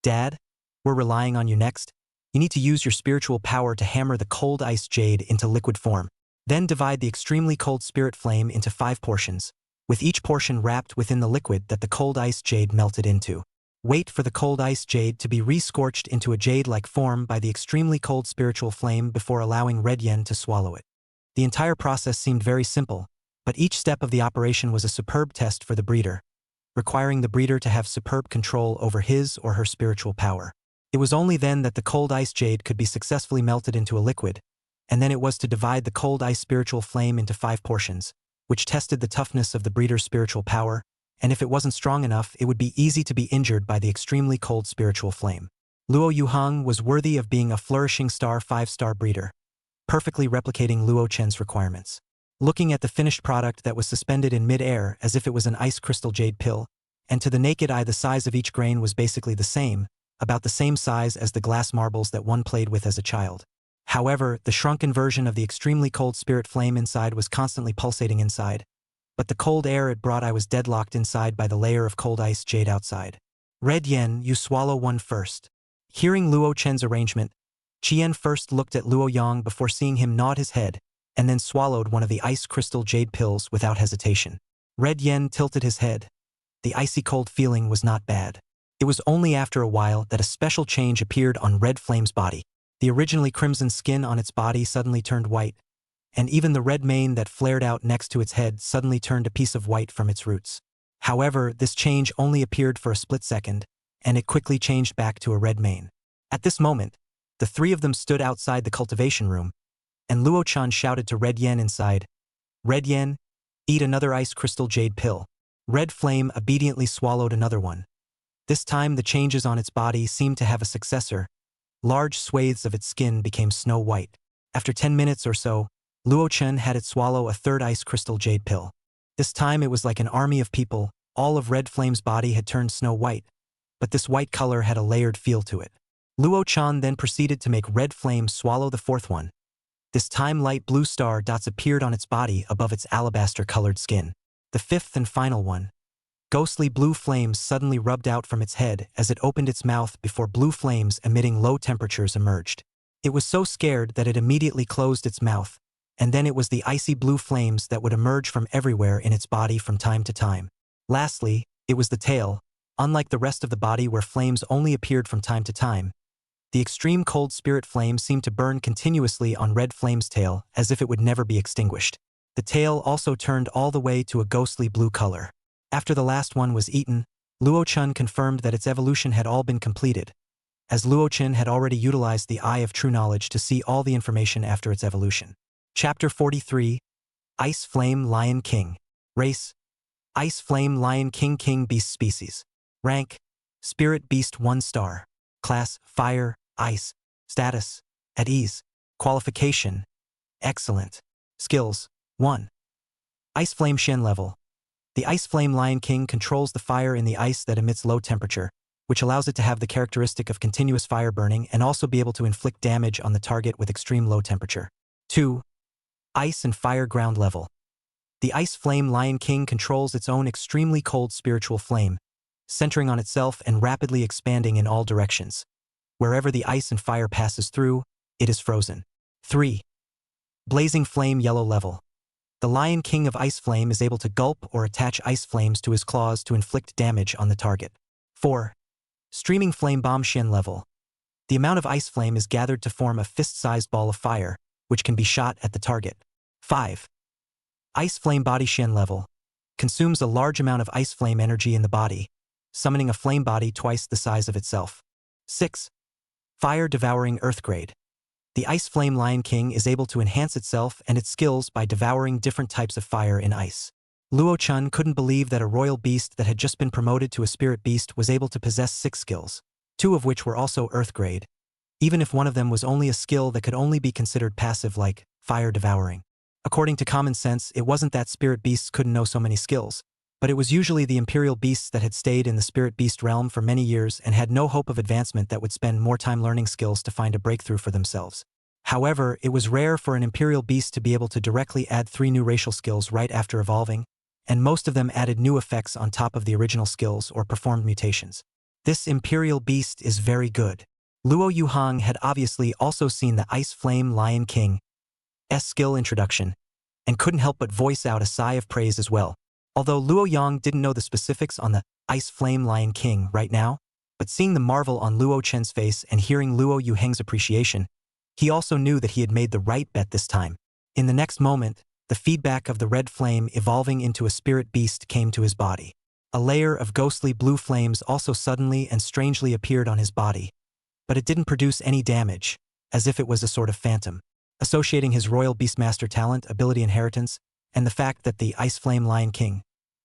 "Dad, we're relying on you next. You need to use your spiritual power to hammer the cold ice jade into liquid form. Then divide the extremely cold spirit flame into 5 portions, with each portion wrapped within the liquid that the cold ice jade melted into. Wait for the cold ice jade to be re-scorched into a jade-like form by the extremely cold spiritual flame before allowing Red Yen to swallow it." The entire process seemed very simple, but each step of the operation was a superb test for the breeder, requiring the breeder to have superb control over his or her spiritual power. It was only then that the cold ice jade could be successfully melted into a liquid, and then it was to divide the cold ice spiritual flame into 5 portions, which tested the toughness of the breeder's spiritual power, and if it wasn't strong enough, it would be easy to be injured by the extremely cold spiritual flame. Luo Yuhang was worthy of being a flourishing star 5-star breeder, perfectly replicating Luo Chen's requirements. Looking at the finished product that was suspended in mid-air as if it was an ice crystal jade pill, and to the naked eye the size of each grain was basically the same, about the same size as the glass marbles that one played with as a child. However, the shrunken version of the extremely cold spirit flame inside was constantly pulsating inside, but the cold air it brought I was deadlocked inside by the layer of cold ice jade outside. "Red Yen, you swallow one first." Hearing Luo Chen's arrangement, Chien first looked at Luo Yang before seeing him nod his head, and then swallowed one of the ice crystal jade pills without hesitation. Red Yen tilted his head. The icy cold feeling was not bad. It was only after a while that a special change appeared on Red Flame's body. The originally crimson skin on its body suddenly turned white, and even the red mane that flared out next to its head suddenly turned a piece of white from its roots. However, this change only appeared for a split second, and it quickly changed back to a red mane. At this moment, the three of them stood outside the cultivation room, and Luo Chen shouted to Red Yen inside, "Red Yen, eat another ice crystal jade pill." Red Flame obediently swallowed another one. This time the changes on its body seemed to have a successor. Large swathes of its skin became snow white. After 10 minutes or so, Luo Chen had it swallow a third ice crystal jade pill. This time it was like an army of people. All of Red Flame's body had turned snow white, but this white color had a layered feel to it. Luo Chen then proceeded to make Red Flame swallow the 4th one. This time light blue star dots appeared on its body above its alabaster-colored skin. The fifth and final one. Ghostly blue flames suddenly rubbed out from its head as it opened its mouth before blue flames emitting low temperatures emerged. It was so scared that it immediately closed its mouth, and then it was the icy blue flames that would emerge from everywhere in its body from time to time. Lastly, it was the tail. Unlike the rest of the body where flames only appeared from time to time, the extreme cold spirit flame seemed to burn continuously on Red Flame's tail as if it would never be extinguished. The tail also turned all the way to a ghostly blue color. After the last one was eaten, Luo Chun confirmed that its evolution had all been completed, as Luo Chun had already utilized the Eye of True Knowledge to see all the information after its evolution. Chapter 43. Ice Flame Lion King. Race: Ice Flame Lion King. King Beast Species. Rank: Spirit Beast 1 star. Class: Fire, Ice. Status: At ease. Qualification: Excellent. Skills: 1. Ice Flame Shen level. The Ice Flame Lion King controls the fire in the ice that emits low temperature, which allows it to have the characteristic of continuous fire burning and also be able to inflict damage on the target with extreme low temperature. 2. Ice and Fire Ground level. The Ice Flame Lion King controls its own extremely cold spiritual flame, centering on itself and rapidly expanding in all directions. Wherever the ice and fire passes through, it is frozen. 3. Blazing Flame Yellow level. The Lion King of Ice Flame is able to gulp or attach ice flames to his claws to inflict damage on the target. 4. Streaming Flame Bomb Shen level. The amount of ice flame is gathered to form a fist-sized ball of fire, which can be shot at the target. 5. Ice Flame Body Shen level. Consumes a large amount of ice flame energy in the body, summoning a flame body twice the size of itself. 6. Fire Devouring Earth Grade. The Ice Flame Lion King is able to enhance itself and its skills by devouring different types of fire in ice. Luo Chun couldn't believe that a royal beast that had just been promoted to a spirit beast was able to possess 6 skills, 2 of which were also Earth Grade, even if one of them was only a skill that could only be considered passive like fire devouring. According to common sense, it wasn't that spirit beasts couldn't know so many skills, but it was usually the imperial beasts that had stayed in the spirit beast realm for many years and had no hope of advancement that would spend more time learning skills to find a breakthrough for themselves. However, it was rare for an imperial beast to be able to directly add 3 new racial skills right after evolving, and most of them added new effects on top of the original skills or performed mutations. This imperial beast is very good. Luo Yuhang had obviously also seen the Ice Flame Lion King's skill introduction, and couldn't help but voice out a sigh of praise as well. Although Luo Yang didn't know the specifics on the Ice Flame Lion King right now, but seeing the marvel on Luo Chen's face and hearing Luo Yuheng's appreciation, he also knew that he had made the right bet this time. In the next moment, the feedback of the red flame evolving into a spirit beast came to his body. A layer of ghostly blue flames also suddenly and strangely appeared on his body, but it didn't produce any damage, as if it was a sort of phantom. Associating his royal Beastmaster talent, ability inheritance, and the fact that the Ice Flame Lion King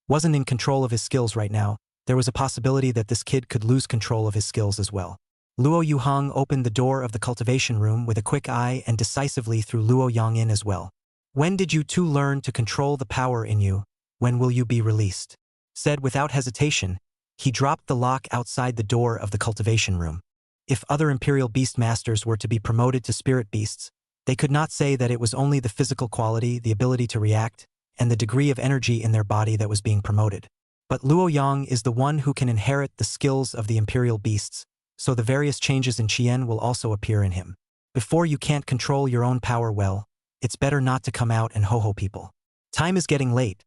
wasn't in control of his skills right now, there was a possibility that this kid could lose control of his skills as well. Luo Yuhang opened the door of the cultivation room with a quick eye and decisively threw Luo Yang in as well. "When did you two learn to control the power in you? When will you be released?" Said without hesitation, he dropped the lock outside the door of the cultivation room. If other Imperial Beastmasters were to be promoted to spirit beasts, they could not say that it was only the physical quality, the ability to react, and the degree of energy in their body that was being promoted. But Luo Yang is the one who can inherit the skills of the Imperial Beasts, so the various changes in Qian will also appear in him. Before you can't control your own power well, it's better not to come out and ho-ho people. Time is getting late.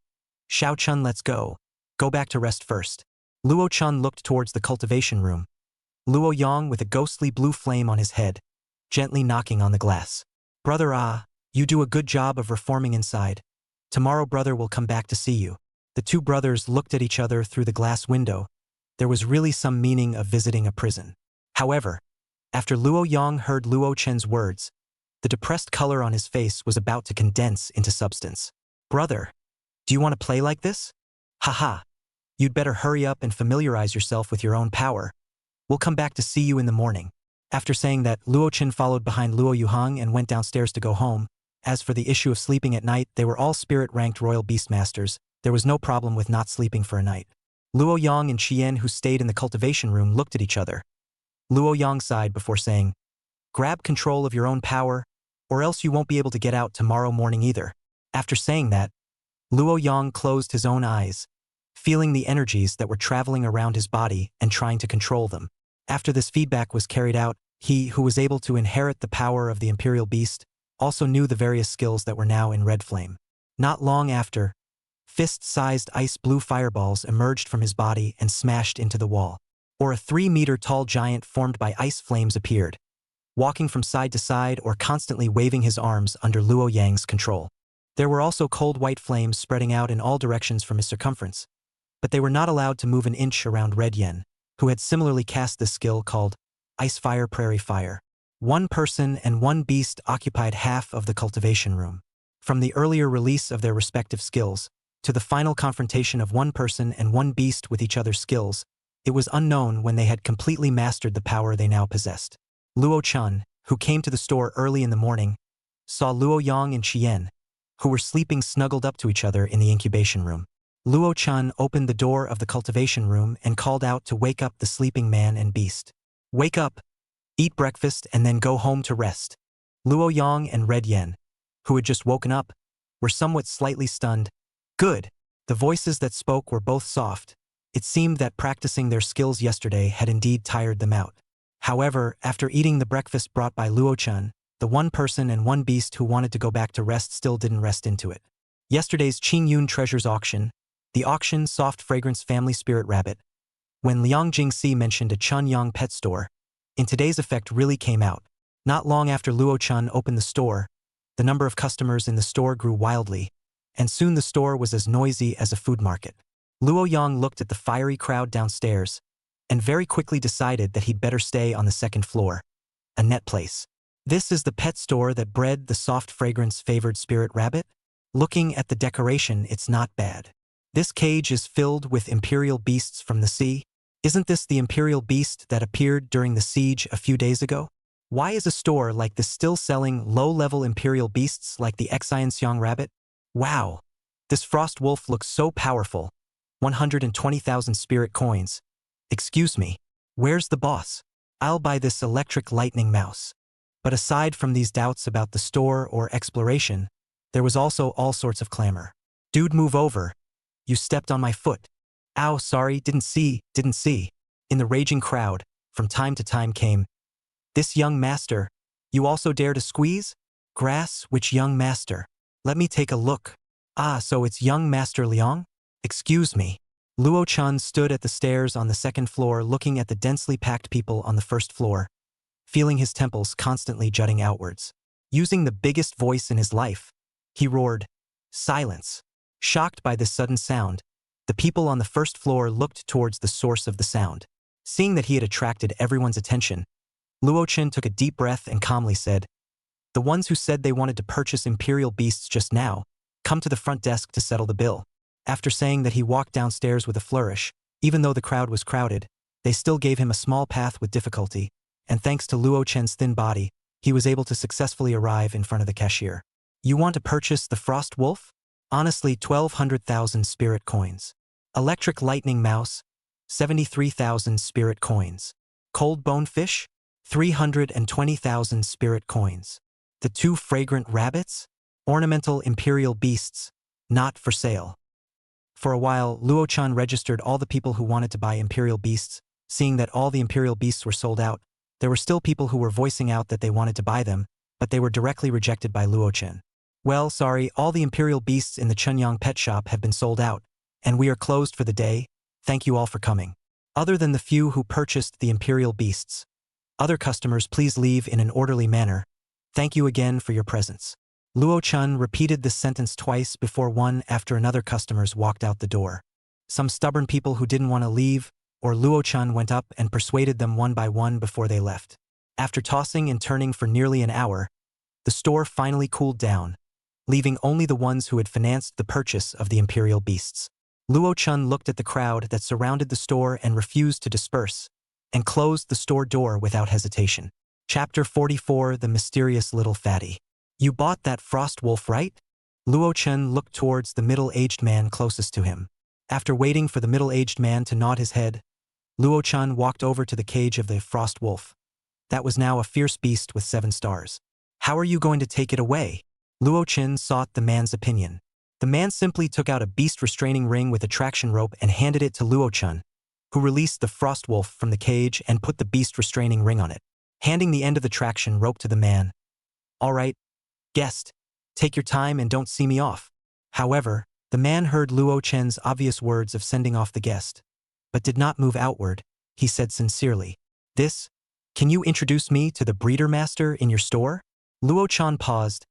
Xiao Chun, let's go. Go back to rest first. Luo Chun looked towards the cultivation room. Luo Yang with a ghostly blue flame on his head, gently knocking on the glass. "Brother, you do a good job of reforming inside. Tomorrow brother will come back to see you." The two brothers looked at each other through the glass window. There was really some meaning of visiting a prison. However, after Luo Yang heard Luo Chen's words, the depressed color on his face was about to condense into substance. "Brother, do you want to play like this? Haha. You'd better hurry up and familiarize yourself with your own power. We'll come back to see you in the morning." After saying that, Luo Chen followed behind Luo Yuhang and went downstairs to go home. As for the issue of sleeping at night, they were all spirit-ranked royal beastmasters. There was no problem with not sleeping for a night. Luo Yang and Qian, who stayed in the cultivation room, looked at each other. Luo Yang sighed before saying, "Grab control of your own power, or else you won't be able to get out tomorrow morning either. After saying that, Luo Yang closed his own eyes, feeling the energies that were traveling around his body and trying to control them. After this feedback was carried out, he, who was able to inherit the power of the Imperial Beast, also knew the various skills that were now in red flame. Not long after, fist-sized ice blue fireballs emerged from his body and smashed into the wall. Or a 3-meter-tall giant formed by ice flames appeared, walking from side to side or constantly waving his arms under Luo Yang's control. There were also cold white flames spreading out in all directions from his circumference, but they were not allowed to move an inch around Red Yen, who had similarly cast this skill called Ice Fire Prairie Fire. One person and one beast occupied half of the cultivation room. From the earlier release of their respective skills, to the final confrontation of one person and one beast with each other's skills, it was unknown when they had completely mastered the power they now possessed. Luo Chun, who came to the store early in the morning, saw Luo Yang and Chien, who were sleeping snuggled up to each other in the incubation room. Luo Chun opened the door of the cultivation room and called out to wake up the sleeping man and beast. Wake up, eat breakfast, and then go home to rest. Luo Yang and Red Yen, who had just woken up, were somewhat slightly stunned. Good. The voices that spoke were both soft. It seemed that practicing their skills yesterday had indeed tired them out. However, after eating the breakfast brought by Luo Chun, the one person and one beast who wanted to go back to rest still didn't rest into it. Yesterday's Ching Yun Treasures auction, the auction Soft Fragrance Family Spirit Rabbit. When Liang Jingxi mentioned a Chunyang pet store, in today's effect really came out. Not long after Luo Chun opened the store, the number of customers in the store grew wildly, and soon the store was as noisy as a food market. Luo Yang looked at the fiery crowd downstairs, and very quickly decided that he'd better stay on the second floor, a net place. This is the pet store that bred the soft fragrance favored spirit rabbit? Looking at the decoration, it's not bad. This cage is filled with imperial beasts from the sea. Isn't this the imperial beast that appeared during the siege a few days ago? Why is a store like this still selling low-level imperial beasts like the Xianxiang rabbit? Wow! This frost wolf looks so powerful. 120,000 spirit coins. Excuse me, where's the boss? I'll buy this electric lightning mouse. But aside from these doubts about the store or exploration, there was also all sorts of clamor. Dude, move over. You stepped on my foot. Ow, sorry, didn't see. In the raging crowd, from time to time came, this young master, you also dare to squeeze? Grass, which young master? Let me take a look. Ah, so it's young Master Liang? Excuse me. Luo Chun stood at the stairs on the second floor looking at the densely packed people on the first floor, feeling his temples constantly jutting outwards. Using the biggest voice in his life, he roared, "Silence!" Shocked by this sudden sound, the people on the first floor looked towards the source of the sound. Seeing that he had attracted everyone's attention, Luo Chun took a deep breath and calmly said, "The ones who said they wanted to purchase imperial beasts just now, come to the front desk to settle the bill." After saying that, he walked downstairs with a flourish. Even though the crowd was crowded, they still gave him a small path with difficulty, and thanks to Luo Chen's thin body, he was able to successfully arrive in front of the cashier. You want to purchase the Frost Wolf? Honestly, 1,200,000 spirit coins. Electric Lightning Mouse, 73,000 spirit coins. Cold Bone Fish, 320,000 spirit coins. The 2 Fragrant Rabbits? Ornamental Imperial Beasts, not for sale. For a while, Luo Chun registered all the people who wanted to buy imperial beasts. Seeing that all the imperial beasts were sold out, there were still people who were voicing out that they wanted to buy them, but they were directly rejected by Luo Chun. Well, sorry, all the imperial beasts in the Chunyang pet shop have been sold out, and we are closed for the day. Thank you all for coming. Other than the few who purchased the imperial beasts, other customers, please leave in an orderly manner. Thank you again for your presence. Luo Chun repeated this sentence twice before one after another customers walked out the door. Some stubborn people who didn't want to leave, or Luo Chun went up and persuaded them one by one before they left. After tossing and turning for nearly an hour, the store finally cooled down, leaving only the ones who had financed the purchase of the imperial beasts. Luo Chun looked at the crowd that surrounded the store and refused to disperse, and closed the store door without hesitation. Chapter 44: The Mysterious Little Fatty. You bought that Frost Wolf, right? Luo Chun looked towards the middle-aged man closest to him. After waiting for the middle-aged man to nod his head, Luo Chun walked over to the cage of the Frost Wolf. That was now a fierce beast with 7 stars. How are you going to take it away? Luo Chen sought the man's opinion. The man simply took out a beast restraining ring with a traction rope and handed it to Luo Chen, who released the frost wolf from the cage and put the beast restraining ring on it, handing the end of the traction rope to the man. All right, guest, take your time and don't see me off. However, the man heard Luo Chen's obvious words of sending off the guest, but did not move outward. He said sincerely, Can you introduce me to the breeder master in your store? Luo Chen paused.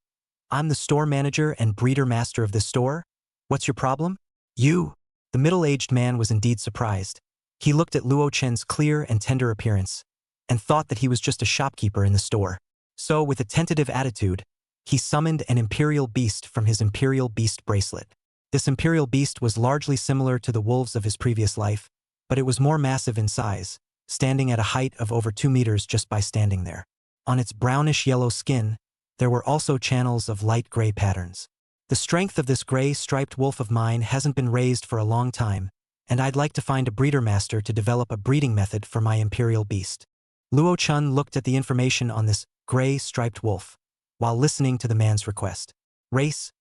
I'm the store manager and breeder master of this store. What's your problem? You. The middle-aged man was indeed surprised. He looked at Luo Chen's clear and tender appearance, and thought that he was just a shopkeeper in the store. So, with a tentative attitude, he summoned an imperial beast from his imperial beast bracelet. This imperial beast was largely similar to the wolves of his previous life, but it was more massive in size, standing at a height of over 2 meters just by standing there. On its brownish-yellow skin, there were also channels of light gray patterns. The strength of this gray striped wolf of mine hasn't been raised for a long time, and I'd like to find a breeder master to develop a breeding method for my imperial beast. Luo Chen looked at the information on this gray striped wolf, while listening to the man's request. Race: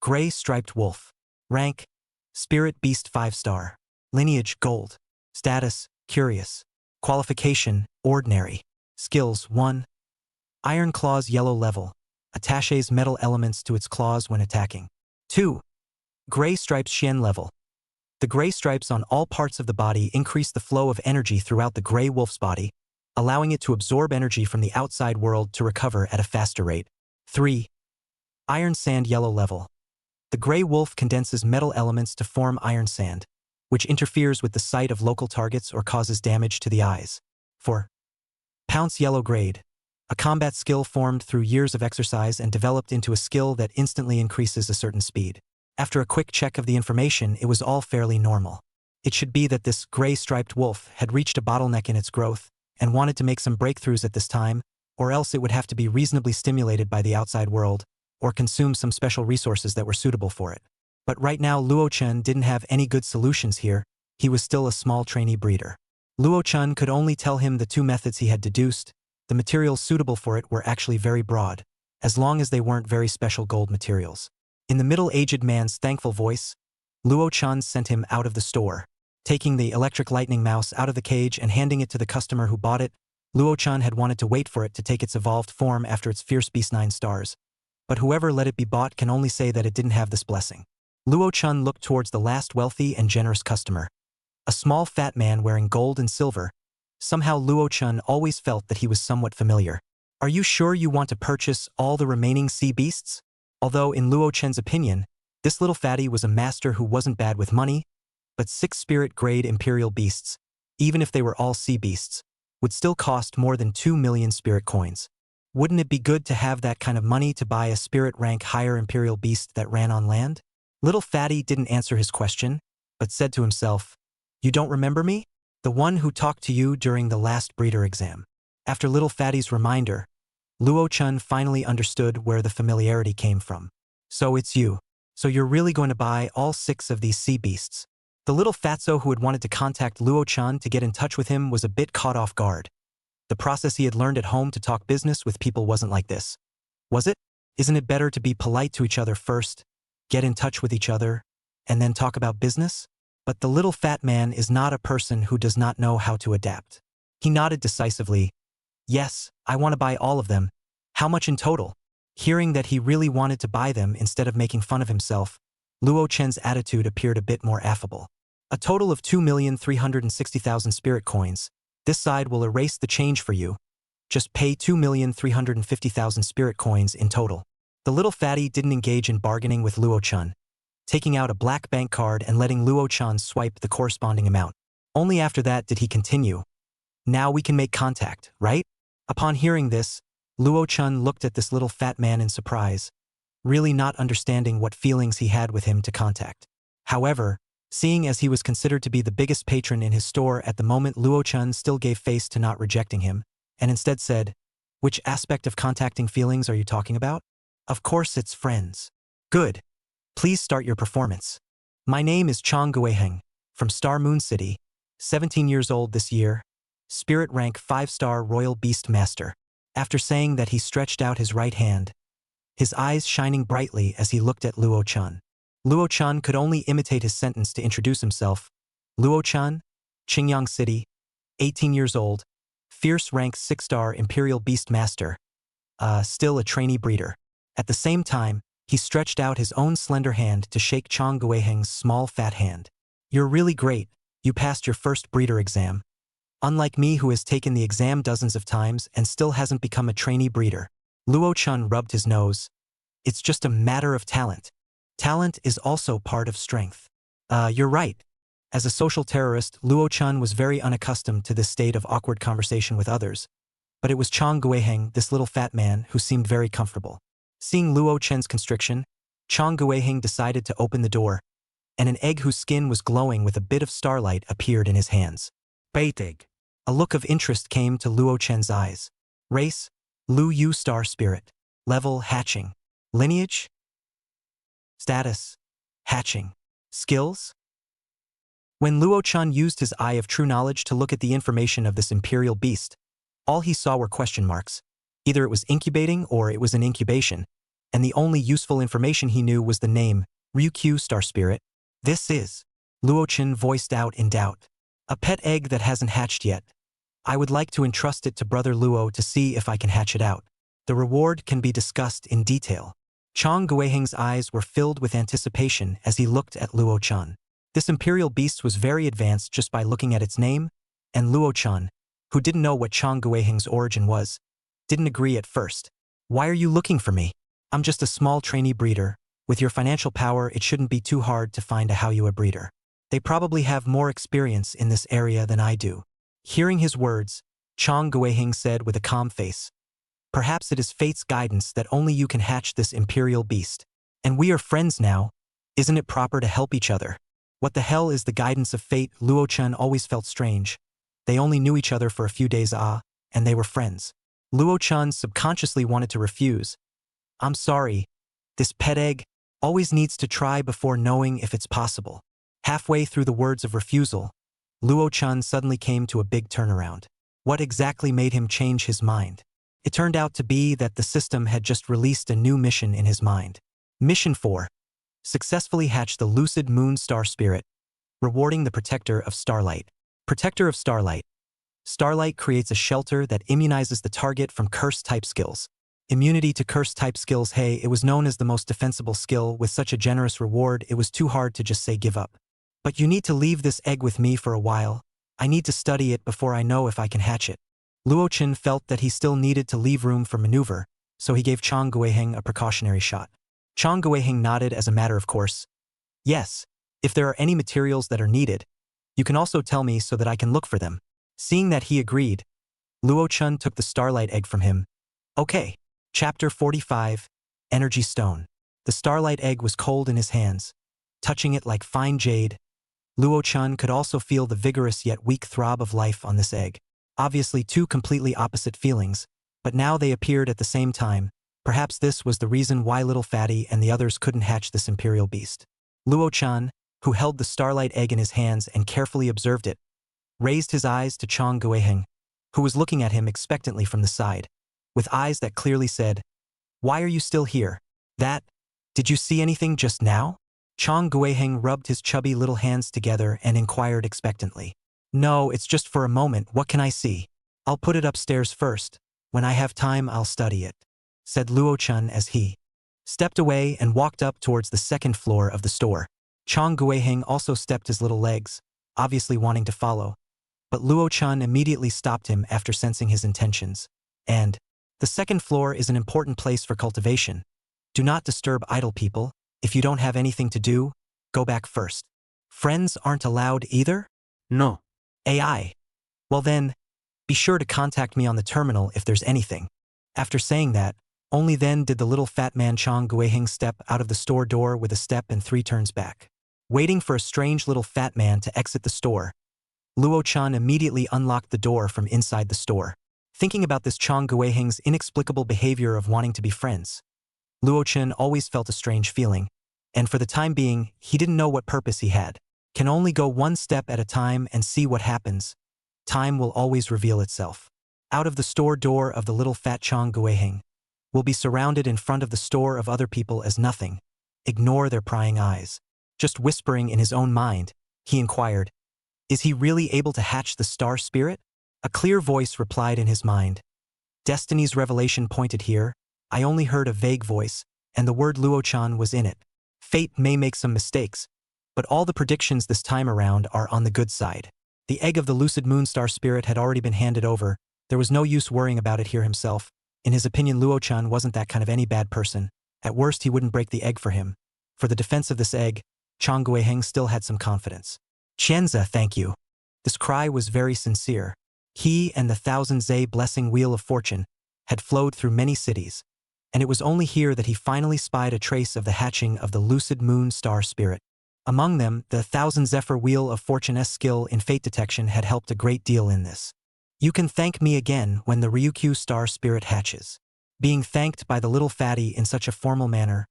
gray striped wolf. Rank: spirit beast 5-star. Lineage: gold. Status: curious. Qualification: ordinary. Skills: 1. Iron claws yellow level. Attaches metal elements to its claws when attacking. 2. Gray stripes Xian level. The gray stripes on all parts of the body increase the flow of energy throughout the gray wolf's body, allowing it to absorb energy from the outside world to recover at a faster rate. 3. Iron sand yellow level. The gray wolf condenses metal elements to form iron sand, which interferes with the sight of local targets or causes damage to the eyes. 4. Pounce yellow grade. A combat skill formed through years of exercise and developed into a skill that instantly increases a certain speed. After a quick check of the information, it was all fairly normal. It should be that this gray-striped wolf had reached a bottleneck in its growth and wanted to make some breakthroughs at this time, or else it would have to be reasonably stimulated by the outside world or consume some special resources that were suitable for it. But right now Luo Chen didn't have any good solutions here. He was still a small trainee breeder. Luo Chen could only tell him the 2 methods he had deduced. The materials suitable for it were actually very broad, as long as they weren't very special gold materials. In the middle-aged man's thankful voice, Luo Chen sent him out of the store. Taking the electric lightning mouse out of the cage and handing it to the customer who bought it, Luo Chen had wanted to wait for it to take its evolved form after its fierce beast 9 stars. But whoever let it be bought can only say that it didn't have this blessing. Luo Chen looked towards the last wealthy and generous customer. A small fat man wearing gold and silver. Somehow Luo Chen always felt that he was somewhat familiar. Are you sure you want to purchase all the remaining sea beasts? Although in Luo Chen's opinion, this little fatty was a master who wasn't bad with money, but 6 spirit-grade imperial beasts, even if they were all sea beasts, would still cost more than 2 million spirit coins. Wouldn't it be good to have that kind of money to buy a spirit rank higher imperial beast that ran on land? Little fatty didn't answer his question, but said to himself, You don't remember me? The one who talked to you during the last breeder exam. After little fatty's reminder, Luo Chen finally understood where the familiarity came from. So it's you. So you're really going to buy all 6 of these sea beasts. The little fatso who had wanted to contact Luo Chen to get in touch with him was a bit caught off guard. The process he had learned at home to talk business with people wasn't like this. Was it? Isn't it better to be polite to each other first, get in touch with each other, and then talk about business? But the little fat man is not a person who does not know how to adapt. He nodded decisively. Yes, I want to buy all of them. How much in total? Hearing that he really wanted to buy them instead of making fun of himself, Luo Chen's attitude appeared a bit more affable. A total of 2,360,000 spirit coins. This side will erase the change for you. Just pay 2,350,000 spirit coins in total. The little fatty didn't engage in bargaining with Luo Chen, taking out a black bank card and letting Luo Chen swipe the corresponding amount. Only after that did he continue. Now we can make contact, right? Upon hearing this, Luo Chen looked at this little fat man in surprise, really not understanding what feelings he had with him to contact. However, seeing as he was considered to be the biggest patron in his store at the moment, Luo Chen still gave face to not rejecting him, and instead said, Which aspect of contacting feelings are you talking about? Of course it's friends. Good. Please start your performance. My name is Chang Guiheng, from Star Moon City, 17 years old this year, spirit rank 5-star Royal Beastmaster. After saying that, he stretched out his right hand, his eyes shining brightly as he looked at Luo-chan. Luo-chan could only imitate his sentence to introduce himself. Luo-chan, Qingyang City, 18 years old, fierce rank 6-star Imperial Beastmaster, still a trainee breeder. At the same time, he stretched out his own slender hand to shake Chang Guiheng's small fat hand. You're really great, you passed your first breeder exam. Unlike me, who has taken the exam dozens of times and still hasn't become a trainee breeder. Luo-chan rubbed his nose. It's just a matter of talent. Talent is also part of strength. You're right. As a social terrorist, Luo-chan was very unaccustomed to this state of awkward conversation with others. But it was Chang Guiheng, this little fat man, who seemed very comfortable. Seeing Luo-chan's constriction, Chang Guiheng decided to open the door, and an egg whose skin was glowing with a bit of starlight appeared in his hands. Bait egg. A look of interest came to Luo-chan's eyes. Race, Lu Yu Star Spirit. Level, hatching. Lineage? Status, hatching. Skills? When Luo-chan used his eye of true knowledge to look at the information of this imperial beast, all he saw were question marks. Either it was incubating or it was an incubation, and the only useful information he knew was the name, Ryukyu Star Spirit. This is, Luo-chan voiced out in doubt. A pet egg that hasn't hatched yet. I would like to entrust it to Brother Luo to see if I can hatch it out. The reward can be discussed in detail. Chang Guiheng's eyes were filled with anticipation as he looked at Luo-chan. This imperial beast was very advanced just by looking at its name, and Luo-chan, who didn't know what Chang Guiheng's origin was, didn't agree at first. Why are you looking for me? I'm just a small trainee breeder. With your financial power, it shouldn't be too hard to find a Haoyue breeder. They probably have more experience in this area than I do. Hearing his words, Chang Guiheng said with a calm face, perhaps it is fate's guidance that only you can hatch this imperial beast. And we are friends now. Isn't it proper to help each other? What the hell is the guidance of fate? Luo-chan always felt strange. They only knew each other for a few days, and they were friends. Luo-chan subconsciously wanted to refuse. I'm sorry. This pet egg always needs to try before knowing if it's possible. Halfway through the words of refusal, Luo-chan suddenly came to a big turnaround. What exactly made him change his mind? It turned out to be that the system had just released a new mission in his mind. Mission 4. Successfully hatch the Lucid Moon Star Spirit, rewarding the Protector of Starlight. Protector of Starlight. Starlight creates a shelter that immunizes the target from curse-type skills. Immunity to curse-type skills. Hey, it was known as the most defensible skill. With such a generous reward, it was too hard to just say give up. But you need to leave this egg with me for a while. I need to study it before I know if I can hatch it. Luo-chan felt that he still needed to leave room for maneuver, so he gave Chang Guiheng a precautionary shot. Chang Guiheng nodded as a matter of course. Yes, if there are any materials that are needed, you can also tell me so that I can look for them. Seeing that he agreed, Luo-chan took the starlight egg from him. Okay. Chapter 45, Energy Stone. The starlight egg was cold in his hands. Touching it like fine jade, Luo-chan could also feel the vigorous yet weak throb of life on this egg. Obviously two completely opposite feelings, but now they appeared at the same time. Perhaps this was the reason why Little Fatty and the others couldn't hatch this imperial beast. Luo-chan, who held the starlight egg in his hands and carefully observed it, raised his eyes to Chang Guiheng, who was looking at him expectantly from the side, with eyes that clearly said, "Why are you still here? Did you see anything just now?" Chang Guiheng rubbed his chubby little hands together and inquired expectantly. "No, it's just for a moment. What can I see? I'll put it upstairs first. When I have time, I'll study it," said Luo-chan as he stepped away and walked up towards the second floor of the store. Chang Guiheng also stepped his little legs, obviously wanting to follow, but Luo-chan immediately stopped him after sensing his intentions. And the second floor is an important place for cultivation. Do not disturb idle people. If you don't have anything to do, go back first. Friends aren't allowed either? No. AI. Well then, be sure to contact me on the terminal if there's anything. After saying that, only then did the little fat man Chang Guiheng step out of the store door with a step and 3 turns back. Waiting for a strange little fat man to exit the store, Luo-chan immediately unlocked the door from inside the store. Thinking about this Chang Guiheng's inexplicable behavior of wanting to be friends, Luo-chan always felt a strange feeling, and for the time being, he didn't know what purpose he had. Can only go one step at a time and see what happens. Time will always reveal itself. out of the store door of the little fat Chang Gueheng, will be surrounded in front of the store of other people as nothing. Ignore their prying eyes. Just whispering in his own mind, he inquired, is he really able to hatch the star spirit? A clear voice replied in his mind. Destiny's revelation pointed here. I only heard a vague voice, and the word Luo-chan was in it. Fate may make some mistakes, but all the predictions this time around are on the good side. The egg of the lucid moonstar spirit had already been handed over. There was no use worrying about it here himself. In his opinion, Luo-chan wasn't that kind of any bad person. At worst, he wouldn't break the egg for him. For the defense of this egg, Chang Gueheng still had some confidence. Qianza, thank you. This cry was very sincere. He and the thousand Zhe blessing wheel of fortune had flowed through many cities, and it was only here that he finally spied a trace of the hatching of the lucid moon star spirit. Among them, the thousand zephyr wheel of fortune's skill in fate detection had helped a great deal in this. You can thank me again when the Ryukyu star spirit hatches. Being thanked by the little fatty in such a formal manner,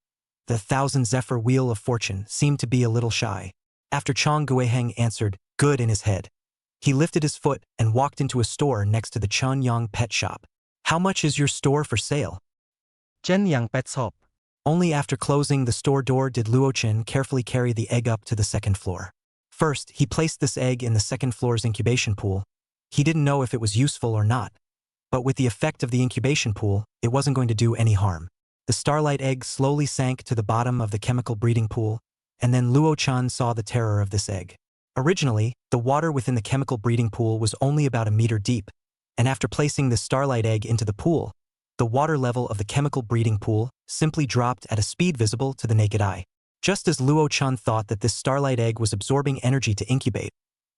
the thousand zephyr wheel of fortune seemed to be a little shy. After Chang Gueheng answered, good in his head, he lifted his foot and walked into a store next to the Chunyang pet shop. How much is your store for sale? Chunyang Pet Shop. Only after closing the store door did Luo-chan carefully carry the egg up to the second floor. First, he placed this egg in the second floor's incubation pool. He didn't know if it was useful or not, but with the effect of the incubation pool, it wasn't going to do any harm. The starlight egg slowly sank to the bottom of the chemical breeding pool, and then Luo-chan saw the terror of this egg. Originally, the water within the chemical breeding pool was only about a meter deep, and after placing this starlight egg into the pool, the water level of the chemical breeding pool simply dropped at a speed visible to the naked eye. Just as Luo-chan thought that this starlight egg was absorbing energy to incubate,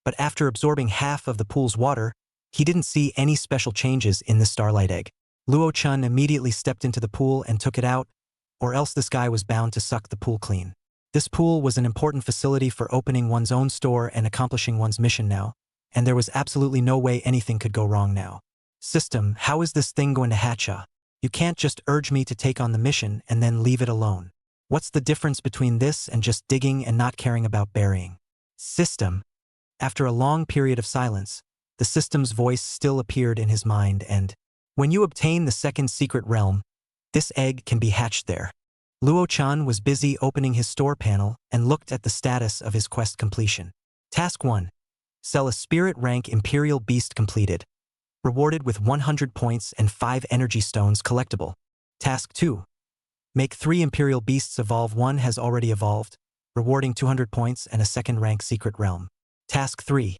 but after absorbing half of the pool's water, he didn't see any special changes in the starlight egg. Luo-chan immediately stepped into the pool and took it out, or else this guy was bound to suck the pool clean. This pool was an important facility for opening one's own store and accomplishing one's mission now, and there was absolutely no way anything could go wrong now. System, how is this thing going to hatch? You can't just urge me to take on the mission and then leave it alone. What's the difference between this and just digging and not caring about burying? System. After a long period of silence, the system's voice still appeared in his mind and, when you obtain the second secret realm, this egg can be hatched there. Luo-chan was busy opening his store panel and looked at the status of his quest completion. Task 1. Sell a spirit rank Imperial Beast completed. Rewarded with 100 points and 5 energy stones collectible. Task 2. Make 3 Imperial Beasts evolve. 1 has already evolved, rewarding 200 points and a second rank secret realm. Task 3.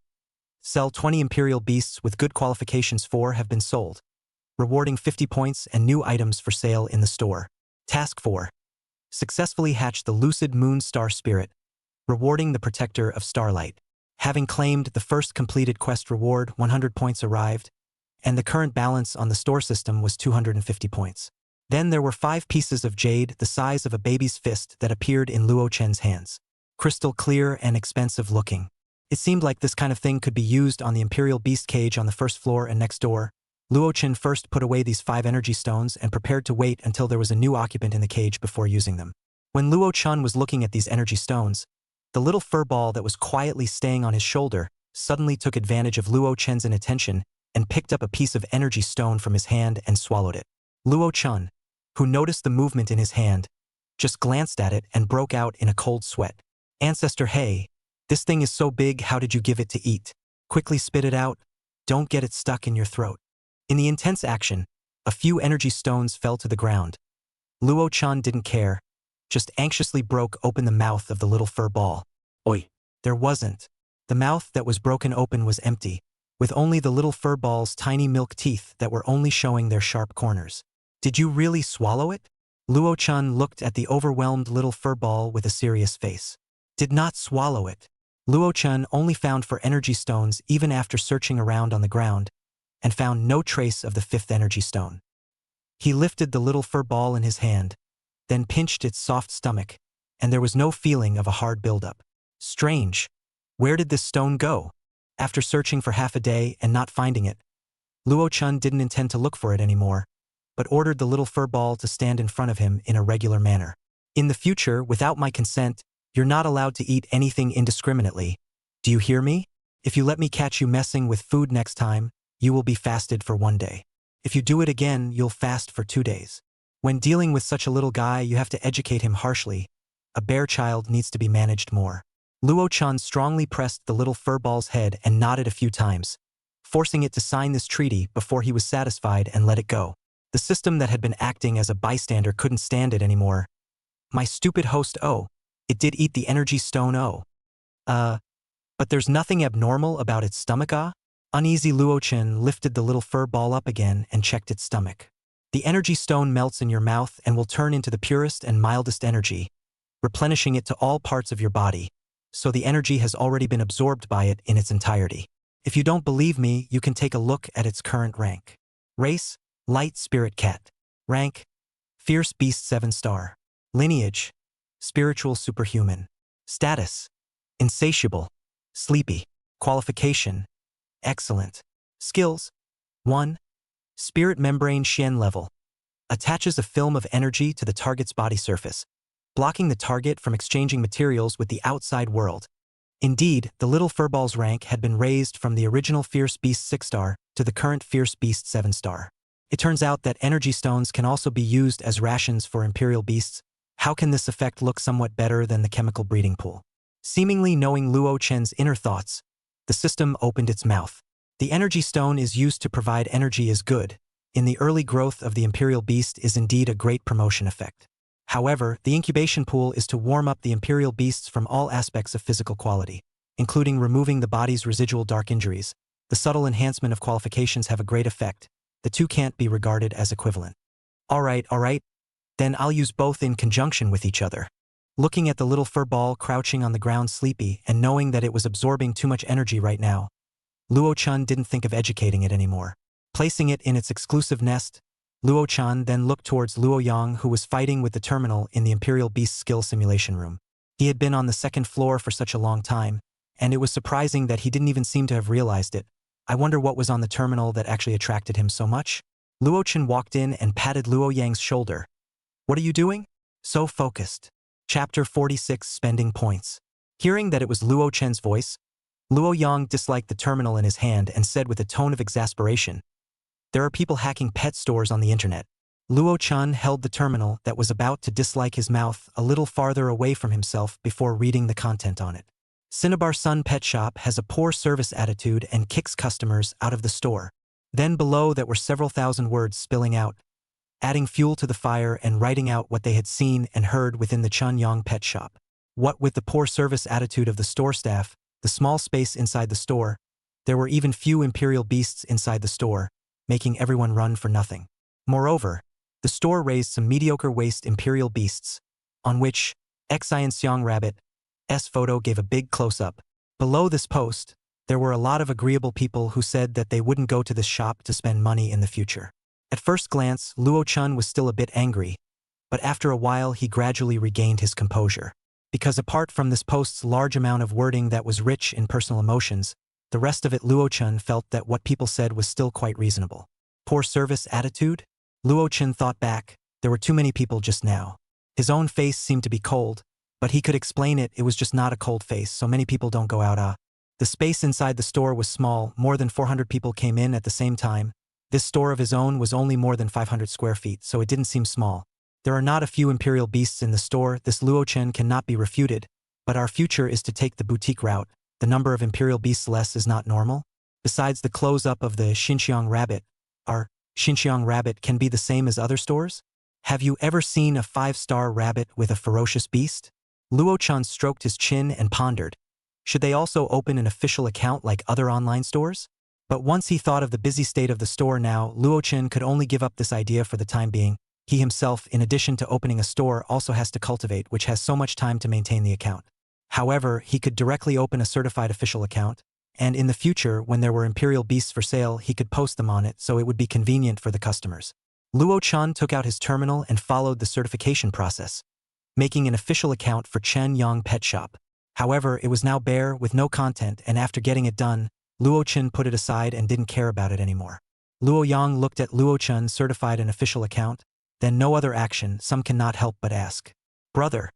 Sell 20 Imperial Beasts with good qualifications. 4 have been sold, rewarding 50 points and new items for sale in the store. Task 4. Successfully hatch the Lucid Moon Star Spirit, rewarding the Protector of Starlight. Having claimed the first completed quest reward, 100 points arrived, and the current balance on the store system was 250 points. Then there were 5 pieces of jade the size of a baby's fist that appeared in Luo-chan's hands. Crystal clear and expensive looking. It seemed like this kind of thing could be used on the Imperial Beast cage on the first floor and next door. Luo-chan first put away these 5 energy stones and prepared to wait until there was a new occupant in the cage before using them. When Luo-chan was looking at these energy stones, the little fur ball that was quietly staying on his shoulder suddenly took advantage of Luo-chan's inattention and picked up a piece of energy stone from his hand and swallowed it. Luo-chan, who noticed the movement in his hand, just glanced at it and broke out in a cold sweat. Ancestor, hey, this thing is so big, how did you give it to eat? Quickly spit it out. Don't get it stuck in your throat. In the intense action, a few energy stones fell to the ground. Luo-chan didn't care, just anxiously broke open the mouth of the little fur ball. Oi. There wasn't. The mouth that was broken open was empty, with only the little fur ball's tiny milk teeth that were only showing their sharp corners. Did you really swallow it? Luo-chan looked at the overwhelmed little fur ball with a serious face. Did not swallow it. Luo-chan only found for energy stones even after searching around on the ground, and found no trace of the 5th energy stone. He lifted the little fur ball in his hand, then pinched its soft stomach, and there was no feeling of a hard buildup. Strange. Where did this stone go? After searching for half a day and not finding it, Luo-chan didn't intend to look for it anymore, but ordered the little fur ball to stand in front of him in a regular manner. In the future, without my consent, you're not allowed to eat anything indiscriminately. Do you hear me? If you let me catch you messing with food next time, you will be fasted for 1 day. If you do it again, you'll fast for 2 days. When dealing with such a little guy, you have to educate him harshly. A bear child needs to be managed more. Luo Chun strongly pressed the little furball's head and nodded a few times, forcing it to sign this treaty before he was satisfied and let it go. The system that had been acting as a bystander couldn't stand it anymore. My stupid host, oh. It did eat the energy stone, oh. But there's nothing abnormal about its stomach, ah? Uneasy Luo Chun lifted the little fur ball up again and checked its stomach. The energy stone melts in your mouth and will turn into the purest and mildest energy, replenishing it to all parts of your body, so the energy has already been absorbed by it in its entirety. If you don't believe me, you can take a look at its current rank. Race, Light Spirit Cat. Rank, Fierce Beast 7-star. Lineage, Spiritual Superhuman. Status, Insatiable. Sleepy. Qualification, Excellent. Skills, 1. Spirit Membrane Xian level. Attaches a film of energy to the target's body surface, blocking the target from exchanging materials with the outside world. Indeed, the little furball's rank had been raised from the original Fierce Beast 6-star to the current Fierce Beast 7-star. It turns out that energy stones can also be used as rations for imperial beasts. How can this effect look somewhat better than the chemical breeding pool? Seemingly knowing Luo Chen's inner thoughts, the system opened its mouth. The energy stone is used to provide energy is good. In the early growth of the imperial beast is indeed a great promotion effect. However, the incubation pool is to warm up the imperial beasts from all aspects of physical quality, including removing the body's residual dark injuries. The subtle enhancement of qualifications have a great effect. The two can't be regarded as equivalent. Alright, then I'll use both in conjunction with each other. Looking at the little fur ball crouching on the ground sleepy and knowing that it was absorbing too much energy right now, Luo Chun didn't think of educating it anymore. Placing it in its exclusive nest, Luo Chun then looked towards Luo Yang, who was fighting with the terminal in the Imperial Beast Skill Simulation Room. He had been on the second floor for such a long time, and it was surprising that he didn't even seem to have realized it. I wonder what was on the terminal that actually attracted him so much? Luo Chun walked in and patted Luo Yang's shoulder. What are you doing? So focused. Chapter 46, Spending Points. Hearing that it was Luo Chen's voice, Luo Yang disliked the terminal in his hand and said with a tone of exasperation, "There are people hacking pet stores on the internet." Luo Chun held the terminal that was about to dislike his mouth a little farther away from himself before reading the content on it. Cinnabar Sun Pet Shop has a poor service attitude and kicks customers out of the store. Then below that were several thousand words spilling out, adding fuel to the fire and writing out what they had seen and heard within the Chunyang Pet Shop. What with the poor service attitude of the store staff, the small space inside the store, there were even few imperial beasts inside the store, making everyone run for nothing. Moreover, the store raised some mediocre waste imperial beasts, on which Xian Xiang Rabbit's photo gave a big close-up. Below this post, there were a lot of agreeable people who said that they wouldn't go to this shop to spend money in the future. At first glance, Luo Chun was still a bit angry, but after a while he gradually regained his composure. Because apart from this post's large amount of wording that was rich in personal emotions, the rest of it Luo Chun felt that what people said was still quite reasonable. Poor service attitude? Luo Chun thought back, there were too many people just now. His own face seemed to be cold, but he could explain it was just not a cold face, so many people don't go out. The space inside the store was small, more than 400 people came in at the same time. This store of his own was only more than 500 square feet, so it didn't seem small. There are not a few imperial beasts in the store, this Luo Chen cannot be refuted, but our future is to take the boutique route. The number of imperial beasts less is not normal. Besides the close-up of the Xinjiang rabbit, our Xinjiang rabbit can be the same as other stores? Have you ever seen a 5-star rabbit with a ferocious beast? Luo Chan stroked his chin and pondered. Should they also open an official account like other online stores? But once he thought of the busy state of the store now, Luo Chen could only give up this idea for the time being. He himself, in addition to opening a store, also has to cultivate, which has so much time to maintain the account. However, he could directly open a certified official account, and in the future, when there were imperial beasts for sale, he could post them on it so it would be convenient for the customers. Luo Chan took out his terminal and followed the certification process, making an official account for Chen Yang Pet Shop. However, it was now bare with no content, and after getting it done, Luo Chen put it aside and didn't care about it anymore. Luo Yang looked at Luo Chen certified an official account, then no other action. Some cannot help but ask, "Brother,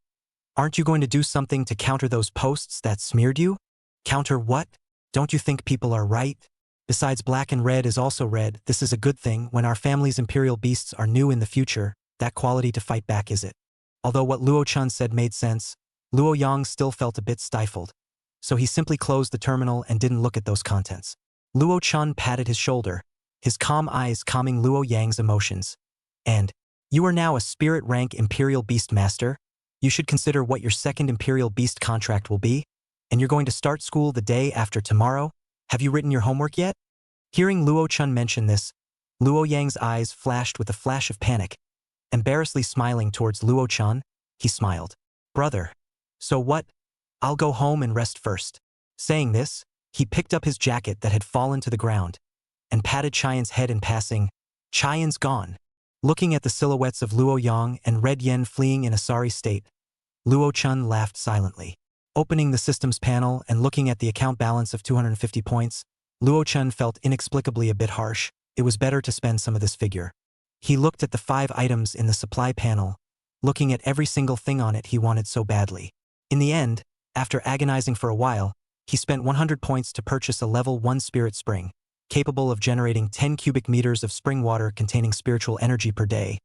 aren't you going to do something to counter those posts that smeared you?" "Counter what? Don't you think people are right?" Besides, black and red is also red. This is a good thing. When our family's imperial beasts are new in the future, that quality to fight back is it. Although what Luo Chun said made sense, Luo Yang still felt a bit stifled. So he simply closed the terminal and didn't look at those contents. Luo Chun patted his shoulder, his calm eyes calming Luo Yang's emotions. And, you are now a spirit rank Imperial Beast Master? You should consider what your second Imperial Beast contract will be? And you're going to start school the day after tomorrow? Have you written your homework yet? Hearing Luo Chun mention this, Luo Yang's eyes flashed with a flash of panic. Embarrassedly smiling towards Luo Chun, he smiled. Brother. So what? I'll go home and rest first. Saying this, he picked up his jacket that had fallen to the ground and patted Chayan's head in passing. Chayan's gone. Looking at the silhouettes of Luo Yang and Red Yen fleeing in a sorry state, Luo Chun laughed silently. Opening the systems panel and looking at the account balance of 250 points, Luo Chun felt inexplicably a bit harsh. It was better to spend some of this figure. He looked at the 5 items in the supply panel, looking at every single thing on it he wanted so badly. In the end, after agonizing for a while, he spent 100 points to purchase a level 1 spirit spring, capable of generating 10 cubic meters of spring water containing spiritual energy per day.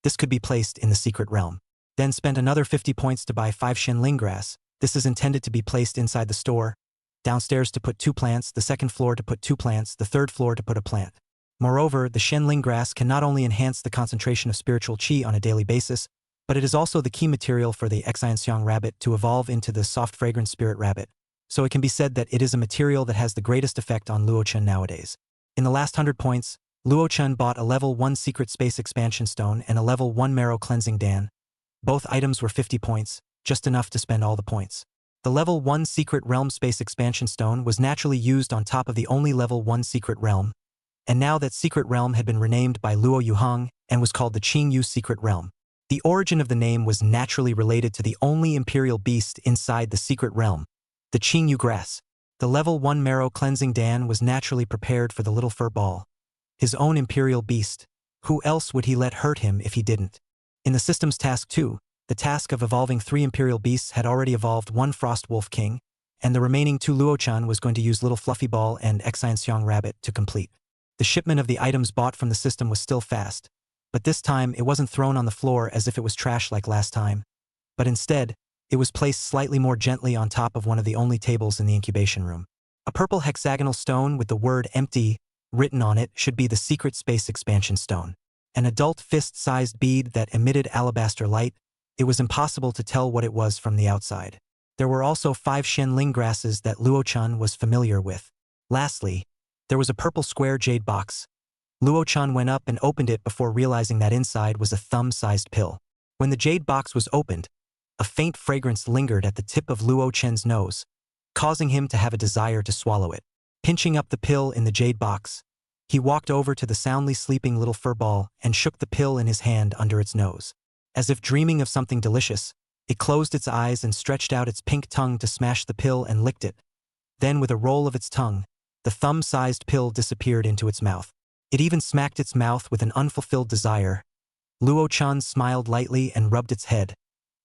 This could be placed in the secret realm. Then spent another 50 points to buy 5 Shenling grass. This is intended to be placed inside the store. Downstairs to put 2 plants, the second floor to put 2 plants, the third floor to put a plant. Moreover, the Shenling grass can not only enhance the concentration of spiritual qi on a daily basis, but it is also the key material for the Xianxiang rabbit to evolve into the soft fragrant spirit rabbit. So it can be said that it is a material that has the greatest effect on Luo Chun nowadays. In the last 100 points, Luo Chun bought a level 1 secret space expansion stone and a level 1 marrow cleansing dan. Both items were 50 points, just enough to spend all the points. The level 1 secret realm space expansion stone was naturally used on top of the only level 1 secret realm, and now that secret realm had been renamed by Luo Yuhang and was called the Ching Yu secret realm. The origin of the name was naturally related to the only imperial beast inside the secret realm, the Ching Yu grass. The level 1 marrow cleansing dan was naturally prepared for the little fur ball, his own imperial beast. Who else would he let hurt him if he didn't? In the system's task 2, the task of evolving 3 imperial beasts had already evolved 1 frost wolf king, and the remaining 2 Luo Chun was going to use little fluffy ball and Xianxiang rabbit to complete. The shipment of the items bought from the system was still fast, but this time it wasn't thrown on the floor as if it was trash like last time, but instead, it was placed slightly more gently on top of one of the only tables in the incubation room. A purple hexagonal stone with the word empty written on it should be the secret space expansion stone. An adult fist-sized bead that emitted alabaster light. It was impossible to tell what it was from the outside. There were also 5 Shenling grasses that Luo Chun was familiar with. Lastly, there was a purple square jade box. Luo Chun went up and opened it before realizing that inside was a thumb-sized pill. When the jade box was opened, a faint fragrance lingered at the tip of Luo Chen's nose, causing him to have a desire to swallow it. Pinching up the pill in the jade box, he walked over to the soundly sleeping little fur ball and shook the pill in his hand under its nose. As if dreaming of something delicious, it closed its eyes and stretched out its pink tongue to smash the pill and licked it. Then with a roll of its tongue, the thumb-sized pill disappeared into its mouth. It even smacked its mouth with an unfulfilled desire. Luo Chun smiled lightly and rubbed its head,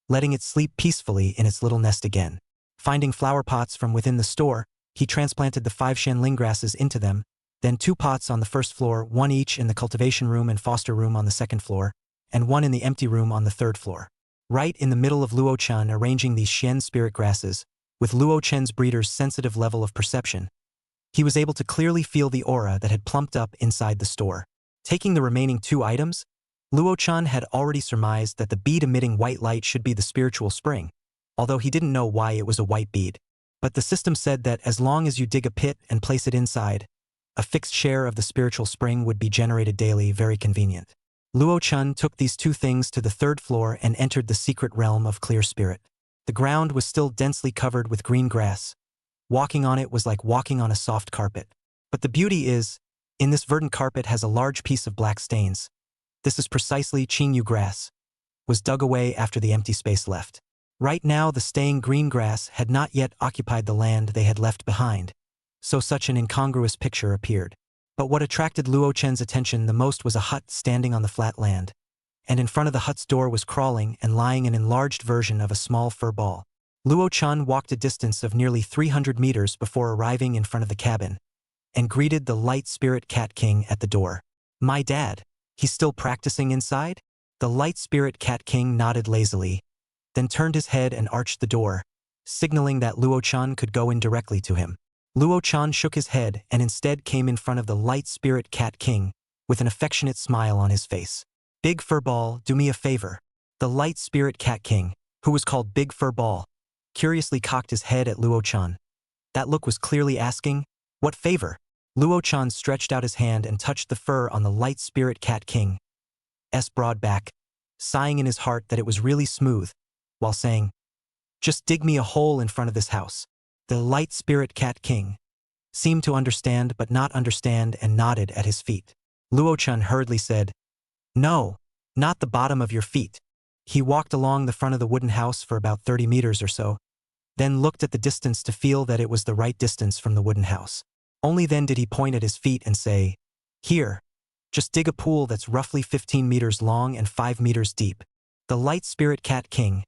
letting it sleep peacefully in its little nest again. Finding flower pots from within the store, he transplanted the 5 Shenling grasses into them, then 2 pots on the first floor, 1 each in the cultivation room and foster room on the second floor, and 1 in the empty room on the third floor. Right in the middle of Luo Chun arranging these Shen spirit grasses, with Luo Chen's breeder's sensitive level of perception, he was able to clearly feel the aura that had plumped up inside the store. Taking the remaining 2 items, Luo Chun had already surmised that the bead-emitting white light should be the spiritual spring, although he didn't know why it was a white bead. But the system said that as long as you dig a pit and place it inside, a fixed share of the spiritual spring would be generated daily, very convenient. Luo Chun took these 2 things to the 3rd floor and entered the secret realm of clear spirit. The ground was still densely covered with green grass. Walking on it was like walking on a soft carpet. But the beauty is, in this verdant carpet has a large piece of black stains. This is precisely Ching Yu grass, was dug away after the empty space left. Right now the staying green grass had not yet occupied the land they had left behind, so such an incongruous picture appeared. But what attracted Luo Chen's attention the most was a hut standing on the flat land, and in front of the hut's door was crawling and lying an enlarged version of a small fur ball. Luo Chun walked a distance of nearly 300 meters before arriving in front of the cabin, and greeted the Light Spirit Cat King at the door. My dad. He's still practicing inside? The Light Spirit Cat King nodded lazily, then turned his head and arched the door, signaling that Luo-chan could go in directly to him. Luo-chan shook his head and instead came in front of the Light Spirit Cat King with an affectionate smile on his face. Big Fur Ball, do me a favor. The Light Spirit Cat King, who was called Big Fur Ball, curiously cocked his head at Luo-chan. That look was clearly asking, what favor? Luo-chan stretched out his hand and touched the fur on the Light Spirit Cat King's broad back, sighing in his heart that it was really smooth, while saying, just dig me a hole in front of this house. The Light Spirit Cat King seemed to understand but not understand and nodded at his feet. Luo-chan hurriedly said, no, not the bottom of your feet. He walked along the front of the wooden house for about 30 meters or so, then looked at the distance to feel that it was the right distance from the wooden house. Only then did he point at his feet and say, here, just dig a pool that's roughly 15 meters long and 5 meters deep. The Light Spirit Cat King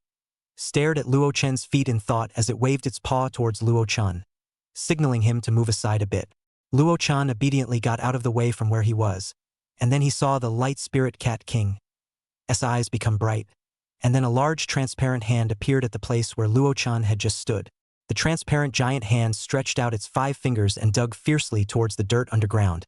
stared at Luo-chan's feet in thought as it waved its paw towards Luo-chan, signaling him to move aside a bit. Luo-chan obediently got out of the way from where he was, and then he saw the Light Spirit Cat King's eyes become bright, and then a large transparent hand appeared at the place where Luo-chan had just stood. The transparent giant hand stretched out its 5 fingers and dug fiercely towards the dirt underground.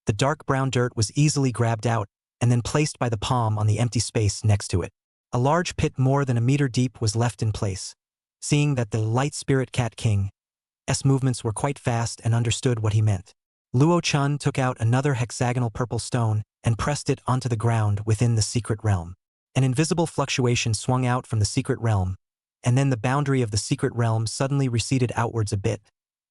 The dark brown dirt was easily grabbed out and then placed by the palm on the empty space next to it. A large pit more than a meter deep was left in place. Seeing that the Light Spirit Cat King's movements were quite fast and understood what he meant, Luo-chan took out another hexagonal purple stone and pressed it onto the ground within the secret realm. An invisible fluctuation swung out from the secret realm, and then the boundary of the secret realm suddenly receded outwards a bit,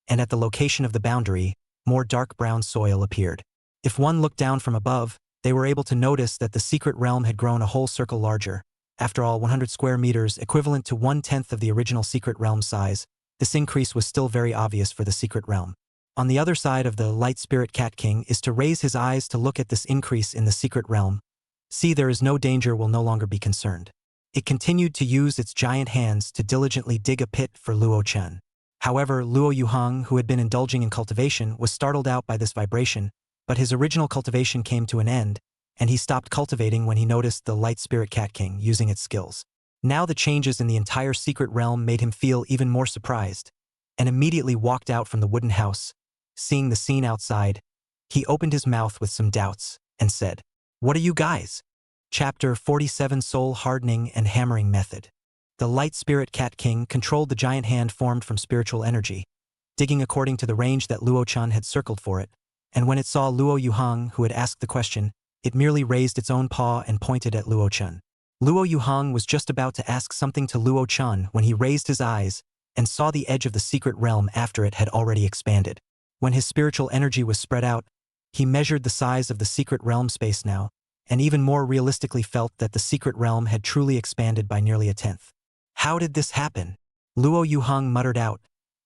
and at the location of the boundary, more dark brown soil appeared. If one looked down from above, they were able to notice that the secret realm had grown a whole circle larger. After all, 100 square meters, equivalent to 1/10 of the original secret realm size, this increase was still very obvious for the secret realm. On the other side of the Light Spirit Cat King is to raise his eyes to look at this increase in the secret realm. See, there is no danger, will no longer be concerned. It continued to use its giant hands to diligently dig a pit for Luo-chan. However, Luo Yuhang, who had been indulging in cultivation, was startled out by this vibration, but his original cultivation came to an end, and he stopped cultivating when he noticed the Light Spirit Cat King using its skills. Now the changes in the entire secret realm made him feel even more surprised, and immediately walked out from the wooden house. Seeing the scene outside, he opened his mouth with some doubts, and said, what are you guys? Chapter 47 Soul Hardening and Hammering Method. The Light Spirit Cat King controlled the giant hand formed from spiritual energy, digging according to the range that Luo-chan had circled for it, and when it saw Luo Yuhang, who had asked the question, it merely raised its own paw and pointed at Luo-chan. Luo Yuhang was just about to ask something to Luo-chan when he raised his eyes and saw the edge of the secret realm after it had already expanded. When his spiritual energy was spread out, he measured the size of the secret realm space now, and even more realistically felt that the secret realm had truly expanded by nearly 1/10. How did this happen? Luo Yuhang muttered out,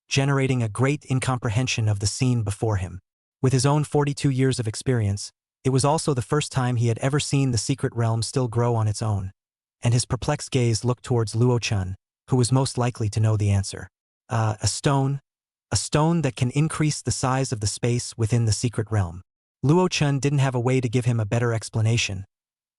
generating a great incomprehension of the scene before him. With his own 42 years of experience, it was also the first time he had ever seen the secret realm still grow on its own, and his perplexed gaze looked towards Luo-chan, who was most likely to know the answer. A stone that can increase the size of the space within the secret realm. Luo-chan didn't have a way to give him a better explanation.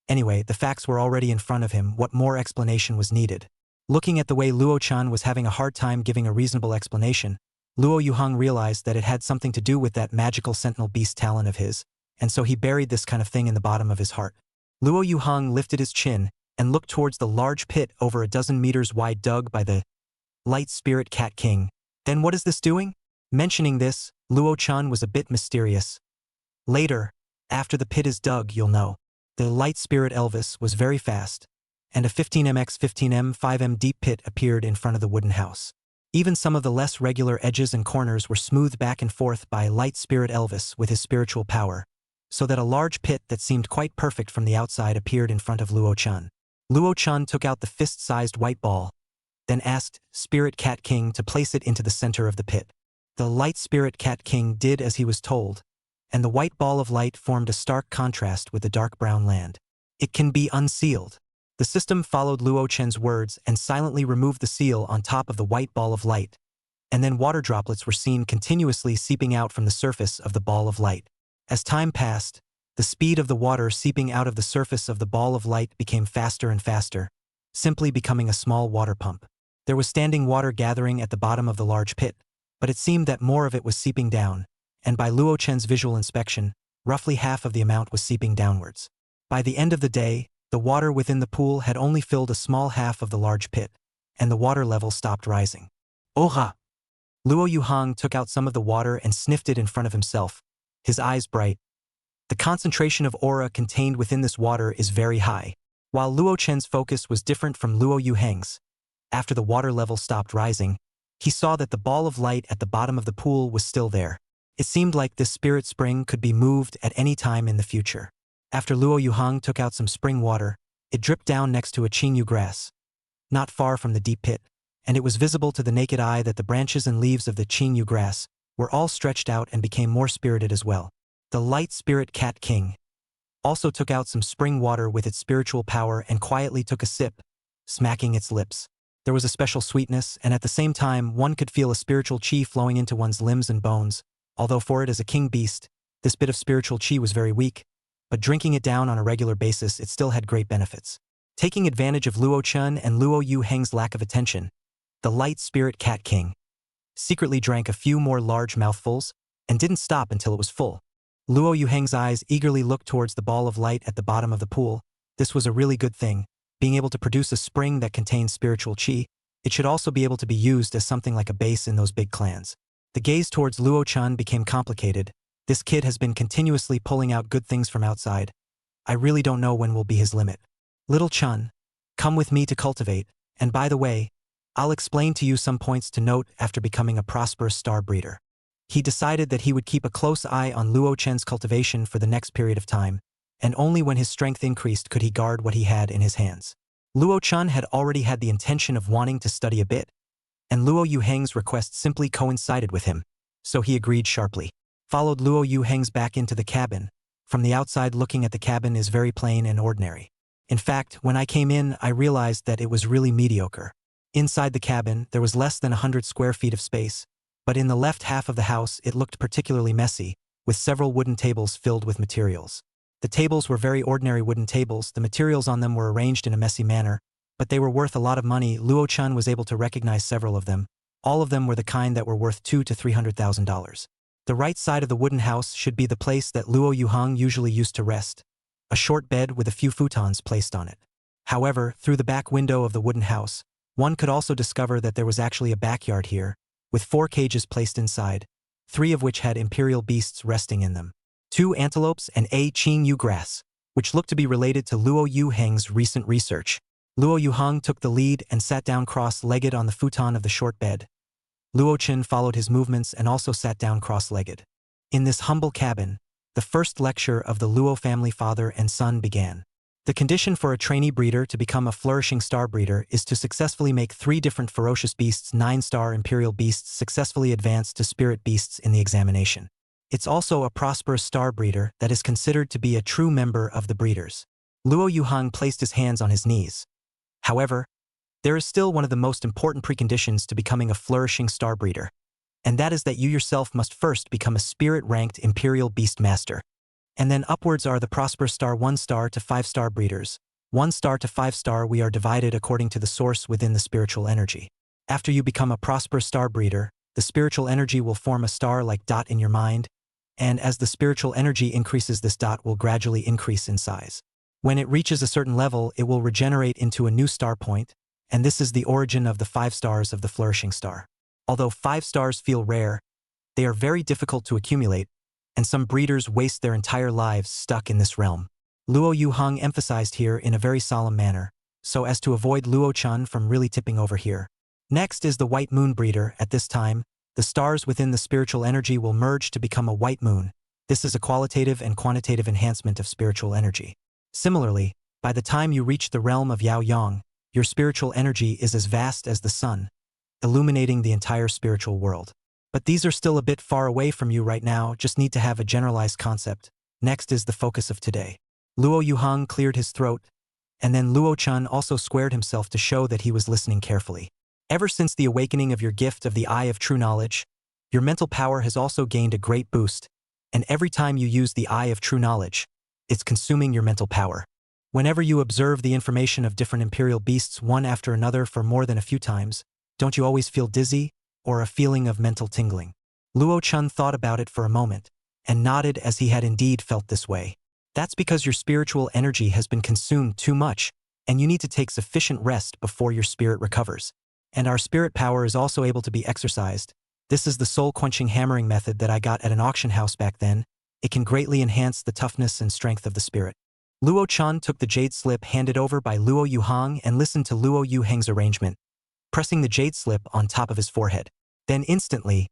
Anyway, the facts were already in front of him. What more explanation was needed? Looking at the way Luo-chan was having a hard time giving a reasonable explanation, Luo Yuhang realized that it had something to do with that magical sentinel beast talent of his, and so he buried this kind of thing in the bottom of his heart. Luo Yuhang lifted his chin and looked towards the large pit over a dozen meters wide dug by the Light Spirit Cat King. Then what is this doing? Mentioning this, Luo-chan was a bit mysterious. Later, after the pit is dug, you'll know. The Light Spirit Elvis was very fast, and a 15m x 15m 5m deep pit appeared in front of the wooden house. Even some of the less regular edges and corners were smoothed back and forth by Light Spirit Elvis with his spiritual power, so that a large pit that seemed quite perfect from the outside appeared in front of Luo-chan. Luo-chan took out the fist-sized white ball, then asked Spirit Cat King to place it into the center of the pit. The Light Spirit Cat King did as he was told, and the white ball of light formed a stark contrast with the dark brown land. It can be unsealed. The system followed Luo-chan's words and silently removed the seal on top of the white ball of light, and then water droplets were seen continuously seeping out from the surface of the ball of light. As time passed, the speed of the water seeping out of the surface of the ball of light became faster and faster, simply becoming a small water pump. There was standing water gathering at the bottom of the large pit, but it seemed that more of it was seeping down, and by Luo Chen's visual inspection, roughly half of the amount was seeping downwards. By the end of the day, the water within the pool had only filled a small half of the large pit, and the water level stopped rising. Oha! Luo Yuhang took out some of the water and sniffed it in front of himself, his eyes bright. The concentration of aura contained within this water is very high. While Luo Chen's focus was different from Luo Yuhang's, after the water level stopped rising, he saw that the ball of light at the bottom of the pool was still there. It seemed like this spirit spring could be moved at any time in the future. After Luo Yuhang took out some spring water, it dripped down next to a Qingyu grass, not far from the deep pit, and it was visible to the naked eye that the branches and leaves of the Qingyu grass were all stretched out and became more spirited as well. The light spirit cat king also took out some spring water with its spiritual power and quietly took a sip, smacking its lips. There was a special sweetness, and at the same time one could feel a spiritual qi flowing into one's limbs and bones. Although for it as a king beast, this bit of spiritual qi was very weak, but drinking it down on a regular basis it still had great benefits. Taking advantage of Luo Chen and Luo Yuhang's lack of attention, the light spirit cat king secretly drank a few more large mouthfuls and didn't stop until it was full. Luo Yuhang's eyes eagerly looked towards the ball of light at the bottom of the pool. This was a really good thing, being able to produce a spring that contains spiritual qi. It should also be able to be used as something like a base in those big clans. The gaze towards Luo Chen became complicated. This kid has been continuously pulling out good things from outside. I really don't know when will be his limit. Little Chen, come with me to cultivate, and by the way, I'll explain to you some points to note after becoming a prosperous star breeder. He decided that he would keep a close eye on Luo Chen's cultivation for the next period of time, and only when his strength increased could he guard what he had in his hands. Luo Chen had already had the intention of wanting to study a bit, and Luo Yuhang's request simply coincided with him, so he agreed sharply. Followed Luo Yuhang's back into the cabin. From the outside looking at the cabin is very plain and ordinary. In fact, when I came in, I realized that it was really mediocre. Inside the cabin, there was less than 100 square feet of space, but in the left half of the house it looked particularly messy, with several wooden tables filled with materials. The tables were very ordinary wooden tables, the materials on them were arranged in a messy manner, but they were worth a lot of money. Luo Chen was able to recognize several of them. All of them were the kind that were worth $200,000 to $300,000. The right side of the wooden house should be the place that Luo Yuhang usually used to rest, a short bed with a few futons placed on it. However, through the back window of the wooden house, one could also discover that there was actually a backyard here, with 4 cages placed inside, 3 of which had imperial beasts resting in them. 2 antelopes and a Qingyu grass, which looked to be related to Luo Yuhang's recent research. Luo Yuhang took the lead and sat down cross-legged on the futon of the short bed. Luo Chen followed his movements and also sat down cross-legged. In this humble cabin, the first lecture of the Luo family father and son began. The condition for a trainee breeder to become a flourishing star breeder is to successfully make 3 different ferocious beasts 9-star imperial beasts successfully advance to spirit beasts in the examination. It's also a prosperous star breeder that is considered to be a true member of the breeders. Luo Yuhang placed his hands on his knees. However, there is still one of the most important preconditions to becoming a flourishing star breeder, and that is that you yourself must first become a spirit-ranked imperial beastmaster. And then upwards are the prosperous star 1-star to 5-star breeders. 1-star to 5-star we are divided according to the source within the spiritual energy. After you become a prosperous star breeder, the spiritual energy will form a star-like dot in your mind, and as the spiritual energy increases, this dot will gradually increase in size. When it reaches a certain level, it will regenerate into a new star point, and this is the origin of the 5 stars of the flourishing star. Although 5 stars feel rare, they are very difficult to accumulate, and some breeders waste their entire lives stuck in this realm. Luo Yuhang emphasized here in a very solemn manner, so as to avoid Luo Chen from really tipping over here. Next is the white moon breeder. At this time, the stars within the spiritual energy will merge to become a white moon. This is a qualitative and quantitative enhancement of spiritual energy. Similarly, by the time you reach the realm of Yao Yang, your spiritual energy is as vast as the sun, illuminating the entire spiritual world. But these are still a bit far away from you right now, just need to have a generalized concept. Next is the focus of today. Luo Yuhang cleared his throat, and then Luo Chen also squared himself to show that he was listening carefully. Ever since the awakening of your gift of the Eye of True Knowledge, your mental power has also gained a great boost, and every time you use the Eye of True Knowledge, it's consuming your mental power. Whenever you observe the information of different imperial beasts one after another for more than a few times, don't you always feel dizzy or a feeling of mental tingling? Luo Chun thought about it for a moment and nodded as he had indeed felt this way. That's because your spiritual energy has been consumed too much, and you need to take sufficient rest before your spirit recovers. And our spirit power is also able to be exercised. This is the soul-quenching hammering method that I got at an auction house back then. It can greatly enhance the toughness and strength of the spirit. Luo Chun took the jade slip handed over by Luo Yuhang and listened to Luo Yuhang's arrangement, pressing the jade slip on top of his forehead. Then instantly,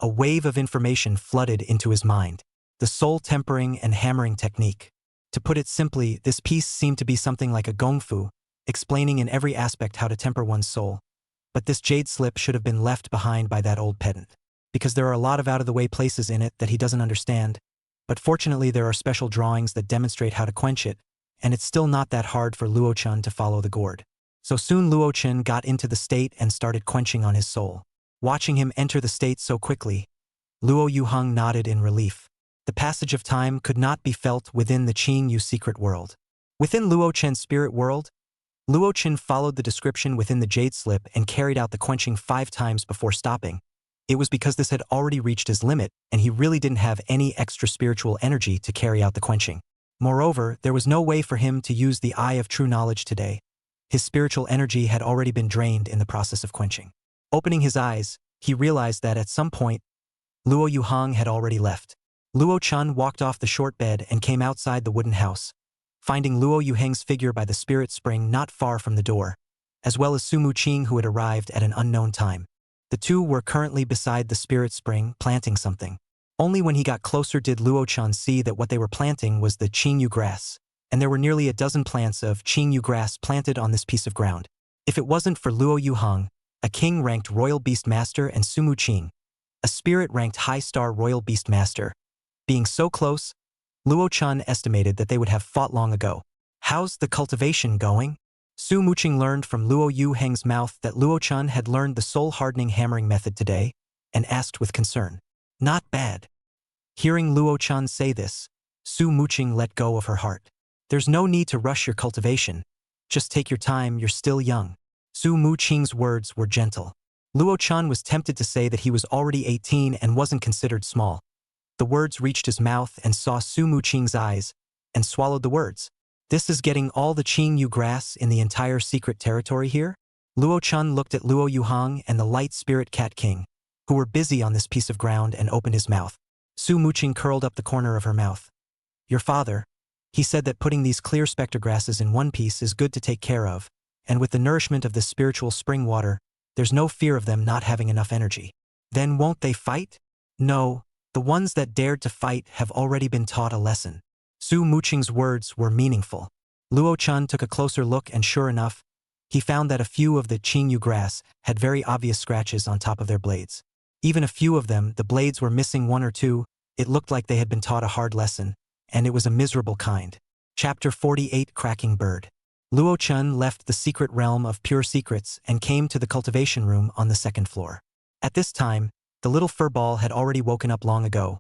a wave of information flooded into his mind. The soul tempering and hammering technique. To put it simply, this piece seemed to be something like a gongfu, explaining in every aspect how to temper one's soul. But this jade slip should have been left behind by that old pedant, because there are a lot of out-of-the-way places in it that he doesn't understand. But fortunately there are special drawings that demonstrate how to quench it, and it's still not that hard for Luo Chun to follow the gourd. So soon Luo Chun got into the state and started quenching on his soul. Watching him enter the state so quickly, Luo Yuhang nodded in relief. The passage of time could not be felt within the Ching Yu secret world. Within Luo Chen's spirit world, Luo Chen followed the description within the jade slip and carried out the quenching 5 times before stopping. It was because this had already reached his limit and he really didn't have any extra spiritual energy to carry out the quenching. Moreover, there was no way for him to use the Eye of True Knowledge today. His spiritual energy had already been drained in the process of quenching. Opening his eyes, he realized that at some point, Luo Yuhang had already left. Luo Chun walked off the short bed and came outside the wooden house, finding Luo Yuhang's figure by the spirit spring not far from the door, as well as Sumu Ching who had arrived at an unknown time. The two were currently beside the spirit spring, planting something. Only when he got closer did Luo Chun see that what they were planting was the Ching Yu grass, and there were nearly a dozen plants of Ching Yu grass planted on this piece of ground. If it wasn't for Luo Yuhang, a king-ranked royal beastmaster, and Sumu Ching, a spirit-ranked high-star royal beastmaster, being so close, Luo Chun estimated that they would have fought long ago. How's the cultivation going? Su Muqing learned from Luo Yuhang's mouth that Luo Chun had learned the soul-hardening hammering method today, and asked with concern. Not bad. Hearing Luo Chun say this, Su Muqing let go of her heart. There's no need to rush your cultivation. Just take your time, you're still young. Su Muqing's words were gentle. Luo Chun was tempted to say that he was already 18 and wasn't considered small. The words reached his mouth and saw Su Muqing's eyes, and swallowed the words. This is getting all the Ching Yu grass in the entire secret territory here? Luo Chun looked at Luo Yuhang and the light spirit cat king, who were busy on this piece of ground, and opened his mouth. Su Muqing curled up the corner of her mouth. Your father, he said that putting these clear spectre grasses in one piece is good to take care of, and with the nourishment of this spiritual spring water, there's no fear of them not having enough energy. Then won't they fight? No, the ones that dared to fight have already been taught a lesson. Su Muqing's words were meaningful. Luo Chun took a closer look, and sure enough, he found that a few of the Ching Yu grass had very obvious scratches on top of their blades. Even a few of them, the blades were missing 1 or 2, it looked like they had been taught a hard lesson, and it was a miserable kind. Chapter 48 Cracking Bird. Luo Chun left the secret realm of pure secrets and came to the cultivation room on the 2nd floor. At this time, the little furball had already woken up long ago.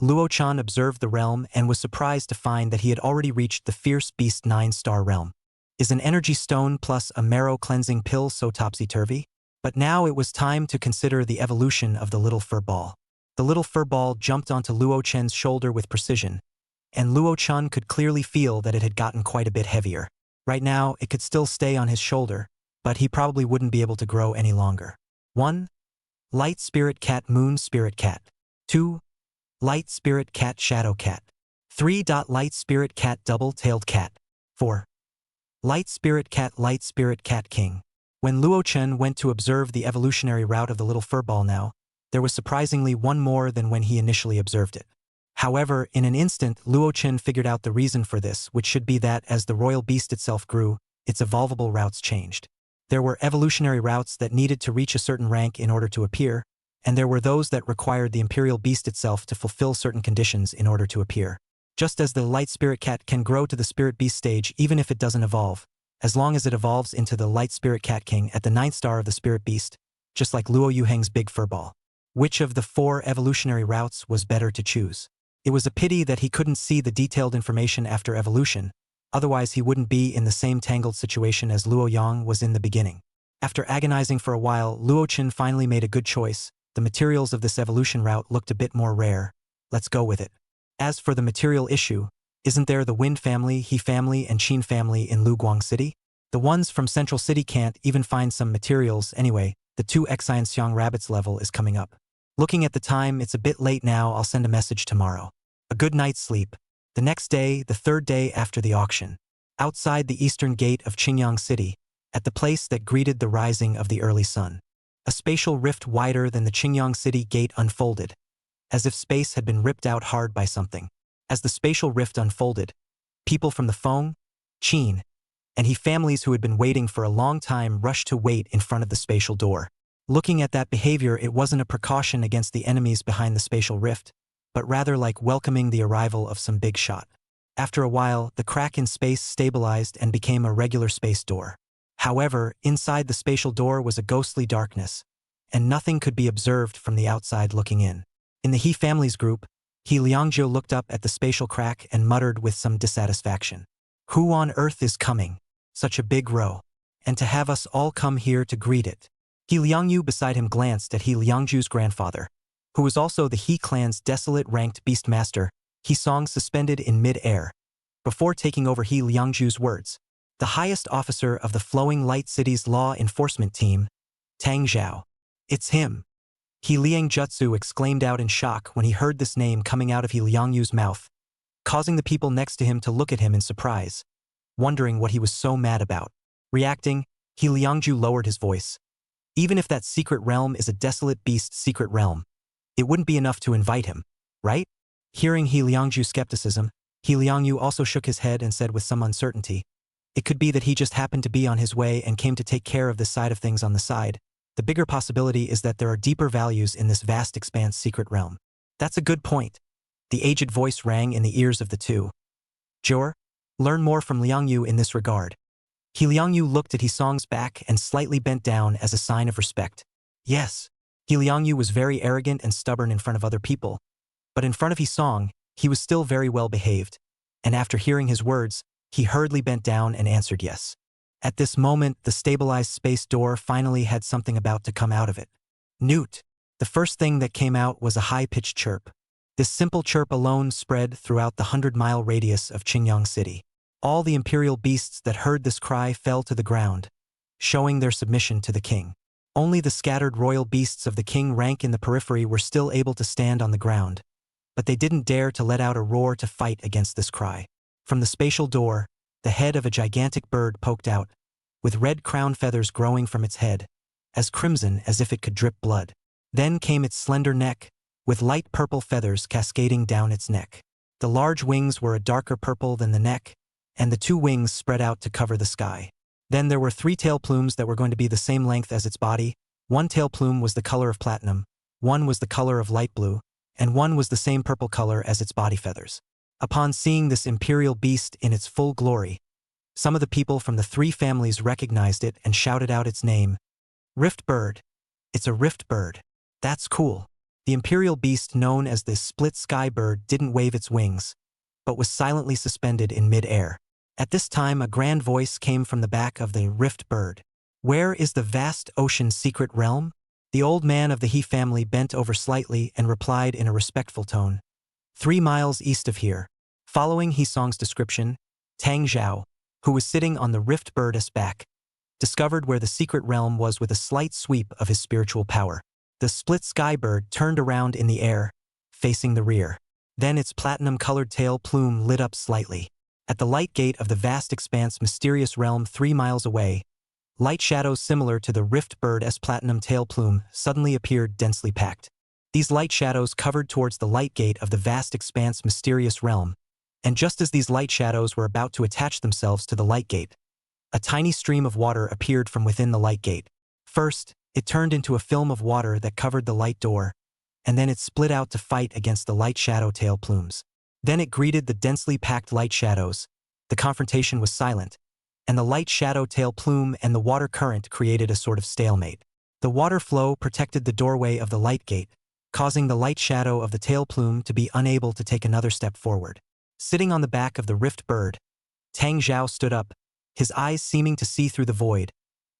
Luo Chun observed the realm and was surprised to find that he had already reached the fierce beast 9-star realm. Is an energy stone plus a marrow cleansing pill so topsy-turvy? But now it was time to consider the evolution of the little furball. The little furball jumped onto Luo Chen's shoulder with precision, and Luo Chun could clearly feel that it had gotten quite a bit heavier. Right now, it could still stay on his shoulder, but he probably wouldn't be able to grow any longer. 1. Light Spirit Cat Moon Spirit Cat. 2. Light Spirit Cat Shadow Cat. 3. Light Spirit Cat Double-Tailed Cat. 4. Light Spirit Cat King. When Luo Chen went to observe the evolutionary route of the little furball now, there was surprisingly one more than when he initially observed it. However, in an instant, Luo Chen figured out the reason for this, which should be that as the royal beast itself grew, its evolvable routes changed. There were evolutionary routes that needed to reach a certain rank in order to appear, and there were those that required the imperial beast itself to fulfill certain conditions in order to appear. Just as the light spirit cat can grow to the spirit beast stage even if it doesn't evolve, as long as it evolves into the Light Spirit Cat King at the 9th star of the Spirit Beast, just like Luo Yuheng's big furball. Which of the 4 evolutionary routes was better to choose? It was a pity that he couldn't see the detailed information after evolution, otherwise he wouldn't be in the same tangled situation as Luo Yang was in the beginning. After agonizing for a while, Luo Chen finally made a good choice. The materials of this evolution route looked a bit more rare. Let's go with it. As for the material issue, isn't there the Wind family, He family, and Qin family in Luguang City? The ones from Central City can't even find some materials anyway. The 2 Xian Xiang Rabbits level is coming up. Looking at the time, it's a bit late now. I'll send a message tomorrow. A good night's sleep. The next day, the 3rd day after the auction. Outside the eastern gate of Qingyang City, at the place that greeted the rising of the early sun. A spatial rift wider than the Qingyang City gate unfolded, as if space had been ripped out hard by something. As the spatial rift unfolded, people from the Feng, Qin, and He families who had been waiting for a long time rushed to wait in front of the spatial door. Looking at that behavior, it wasn't a precaution against the enemies behind the spatial rift, but rather like welcoming the arrival of some big shot. After a while, the crack in space stabilized and became a regular space door. However, inside the spatial door was a ghostly darkness, and nothing could be observed from the outside looking in. In the He family's group, He Liangzhou looked up at the spatial crack and muttered with some dissatisfaction. Who on earth is coming? Such a big row. And to have us all come here to greet it. He Liangyu beside him glanced at He Liangzhu's grandfather, who was also the He clan's desolate-ranked Beastmaster, He Song suspended in mid-air. Before taking over He Liangzhu's words, the highest officer of the Flowing Light City's law enforcement team, Tang Zhao. It's him. He Liang Jutsu exclaimed out in shock when he heard this name coming out of He Liangyu's mouth, causing the people next to him to look at him in surprise, wondering what he was so mad about. Reacting, He Liangzhu lowered his voice. Even if that secret realm is a desolate beast secret realm, it wouldn't be enough to invite him, right? Hearing He Liangzhu's skepticism, He Liangyu also shook his head and said with some uncertainty, it could be that he just happened to be on his way and came to take care of this side of things on the side. The bigger possibility is that there are deeper values in this vast expanse secret realm. That's a good point. The aged voice rang in the ears of the two. Jor, learn more from Liangyu in this regard. He Liangyu looked at He Song's back and slightly bent down as a sign of respect. Yes. He Liangyu was very arrogant and stubborn in front of other people, but in front of He Song, he was still very well behaved, and after hearing his words, he hurriedly bent down and answered yes. At this moment, the stabilized space door finally had something about to come out of it. Newt. The first thing that came out was a high-pitched chirp. This simple chirp alone spread throughout the 100-mile radius of Qingyang City. All the imperial beasts that heard this cry fell to the ground, showing their submission to the king. Only the scattered royal beasts of the king rank in the periphery were still able to stand on the ground, but they didn't dare to let out a roar to fight against this cry. From the spatial door, the head of a gigantic bird poked out, with red crown feathers growing from its head, as crimson as if it could drip blood. Then came its slender neck, with light purple feathers cascading down its neck. The large wings were a darker purple than the neck, and the 2 wings spread out to cover the sky. Then there were 3 tail plumes that were going to be the same length as its body. 1 tail plume was the color of platinum, 1 was the color of light blue, and 1 was the same purple color as its body feathers. Upon seeing this imperial beast in its full glory, some of the people from the 3 families recognized it and shouted out its name. Rift bird. It's a rift bird. That's cool. The imperial beast known as the split sky bird didn't wave its wings, but was silently suspended in mid-air. At this time, a grand voice came from the back of the rift bird. Where is the vast ocean secret realm? The old man of the He family bent over slightly and replied in a respectful tone. 3 miles east of here. Following He Song's description, Tang Zhao, who was sitting on the rift bird's back, discovered where the secret realm was with a slight sweep of his spiritual power. The split sky bird turned around in the air, facing the rear. Then its platinum-colored tail plume lit up slightly. At the light gate of the vast expanse mysterious realm 3 miles away, light shadows similar to the rift bird's platinum tail plume suddenly appeared densely packed. These light shadows covered towards the light gate of the vast expanse mysterious realm, and just as these light shadows were about to attach themselves to the light gate, a tiny stream of water appeared from within the light gate. First, it turned into a film of water that covered the light door, and then it split out to fight against the light shadow tail plumes. Then it greeted the densely packed light shadows. The confrontation was silent, and the light shadow tail plume and the water current created a sort of stalemate. The water flow protected the doorway of the light gate, causing the light shadow of the tail plume to be unable to take another step forward. Sitting on the back of the rift bird, Tang Zhao stood up, his eyes seeming to see through the void,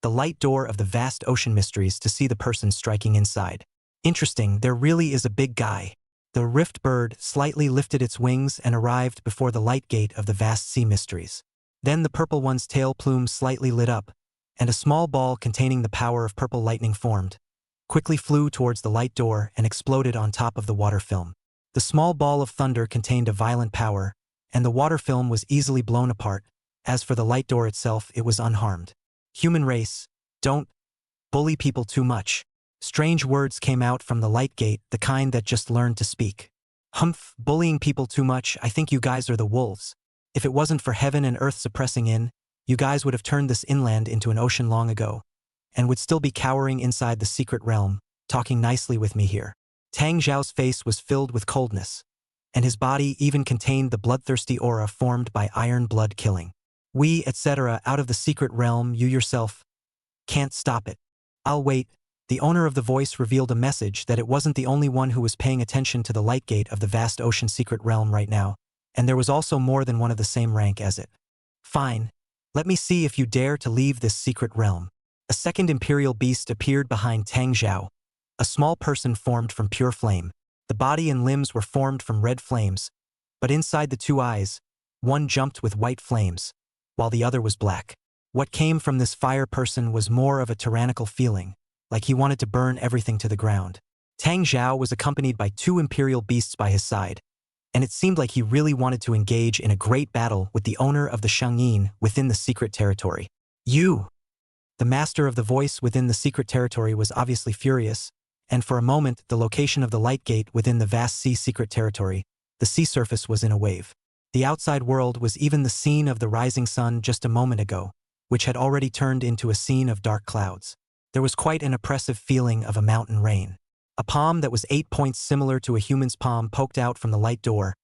the light door of the vast ocean mysteries to see the person striking inside. Interesting, there really is a big guy. The rift bird slightly lifted its wings and arrived before the light gate of the vast sea mysteries. Then the purple one's tail plume slightly lit up, and a small ball containing the power of purple lightning formed, quickly flew towards the light door and exploded on top of the water film. The small ball of thunder contained a violent power, and the water film was easily blown apart. As for the light door itself, it was unharmed. Human race, don't bully people too much. Strange words came out from the light gate, the kind that just learned to speak. Humph, bullying people too much, I think you guys are the wolves. If it wasn't for heaven and earth suppressing in, you guys would have turned this inland into an ocean long ago, and would still be cowering inside the secret realm, talking nicely with me here. Tang Zhao's face was filled with coldness, and his body even contained the bloodthirsty aura formed by iron blood killing. We, etc., out of the secret realm, you yourself can't stop it. I'll wait. The owner of the voice revealed a message that it wasn't the only one who was paying attention to the light gate of the vast ocean secret realm right now, and there was also more than one of the same rank as it. Fine. Let me see if you dare to leave this secret realm. A second imperial beast appeared behind Tang Zhao, a small person formed from pure flame. The body and limbs were formed from red flames, but inside the two eyes, one jumped with white flames, while the other was black. What came from this fire person was more of a tyrannical feeling, like he wanted to burn everything to the ground. Tang Zhao was accompanied by two imperial beasts by his side, and it seemed like he really wanted to engage in a great battle with the owner of the Shangyin within the secret territory. You! The master of the voice within the secret territory was obviously furious, and for a moment the location of the light gate within the vast sea secret territory, the sea surface was in a wave. The outside world was even the scene of the rising sun just a moment ago, which had already turned into a scene of dark clouds. There was quite an oppressive feeling of a mountain rain. A palm that was 8 points similar to a human's palm poked out from the light door,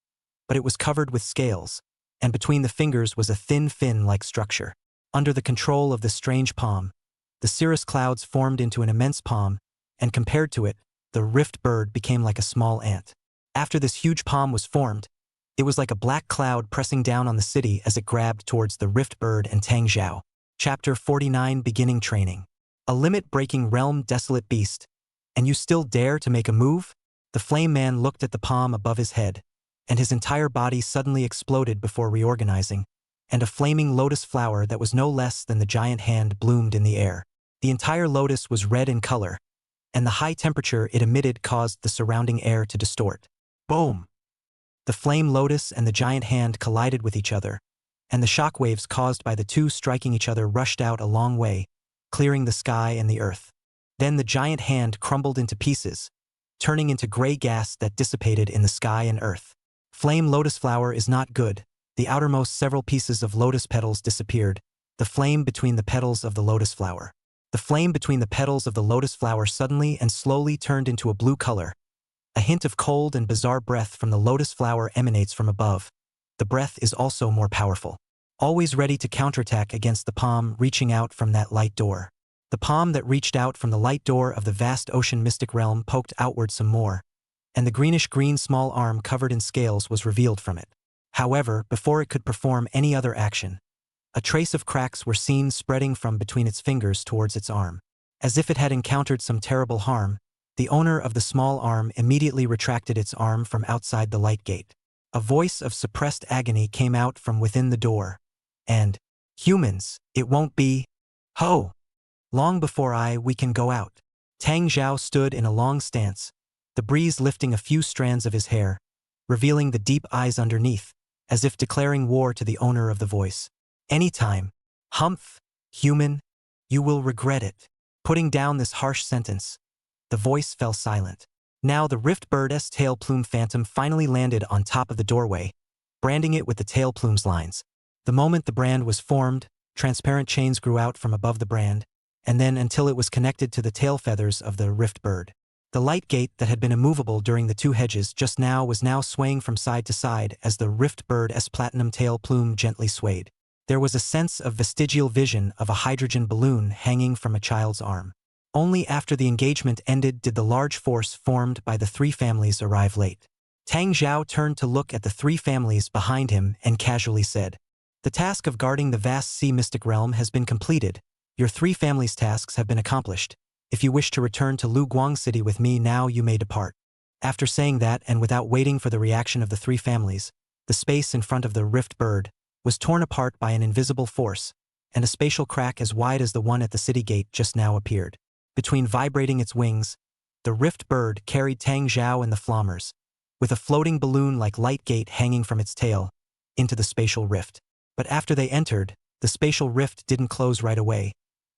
but it was covered with scales, and between the fingers was a thin fin-like structure. Under the control of this strange palm, the cirrus clouds formed into an immense palm, and compared to it, the rift bird became like a small ant. After this huge palm was formed, it was like a black cloud pressing down on the city as it grabbed towards the rift bird and Tang Zhao. Chapter 49, Beginning Training. A limit-breaking realm desolate beast. And you still dare to make a move? The flame man looked at the palm above his head, and his entire body suddenly exploded before reorganizing, and a flaming lotus flower that was no less than the giant hand bloomed in the air. The entire lotus was red in color, and the high temperature it emitted caused the surrounding air to distort. Boom! The flame lotus and the giant hand collided with each other, and the shockwaves caused by the two striking each other rushed out a long way, clearing the sky and the earth. Then the giant hand crumbled into pieces, turning into gray gas that dissipated in the sky and earth. Flame lotus flower is not good. The outermost several pieces of lotus petals disappeared, the flame between the petals of the lotus flower. The flame between the petals of the lotus flower suddenly and slowly turned into a blue color. A hint of cold and bizarre breath from the lotus flower emanates from above. The breath is also more powerful. Always ready to counterattack against the palm reaching out from that light door. The palm that reached out from the light door of the vast ocean mystic realm poked outward some more, and the greenish-green small arm covered in scales was revealed from it. However, before it could perform any other action, a trace of cracks were seen spreading from between its fingers towards its arm. As if it had encountered some terrible harm, the owner of the small arm immediately retracted its arm from outside the light gate. A voice of suppressed agony came out from within the door, and, "Humans, it won't be. Ho! Long before we can go out." Tang Zhao stood in a long stance, the breeze lifting a few strands of his hair, revealing the deep eyes underneath, as if declaring war to the owner of the voice. "Anytime. Humph, human, you will regret it." Putting down this harsh sentence, the voice fell silent. Now the rift bird's tail plume phantom finally landed on top of the doorway, branding it with the tail plume's lines. The moment the brand was formed, transparent chains grew out from above the brand, and then until it was connected to the tail feathers of the rift bird. The light gate that had been immovable during the two hedges just now was now swaying from side to side as the rift bird's platinum tail plume gently swayed. There was a sense of vestigial vision of a hydrogen balloon hanging from a child's arm. Only after the engagement ended did the large force formed by the three families arrive late. Tang Zhao turned to look at the three families behind him and casually said, "The task of guarding the vast sea mystic realm has been completed. Your three families' tasks have been accomplished. If you wish to return to Lu Guang City with me now, you may depart." After saying that, and without waiting for the reaction of the three families, the space in front of the rift bird was torn apart by an invisible force, and a spatial crack as wide as the one at the city gate just now appeared. Between vibrating its wings, the rift bird carried Tang Zhao and the Flommers, with a floating balloon-like light gate hanging from its tail, into the spatial rift. But after they entered, the spatial rift didn't close right away,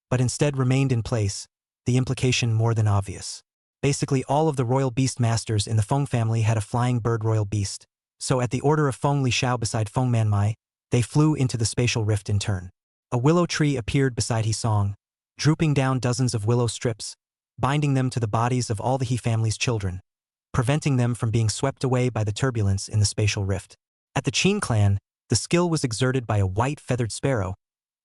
but instead remained in place, the implication more than obvious. Basically, all of the royal beast masters in the Feng family had a flying bird royal beast, so at the order of Feng Lishao beside Feng Manmai, they flew into the spatial rift in turn. A willow tree appeared beside He Song, drooping down dozens of willow strips, binding them to the bodies of all the He family's children, preventing them from being swept away by the turbulence in the spatial rift. At the Ching clan, the skill was exerted by a white feathered sparrow.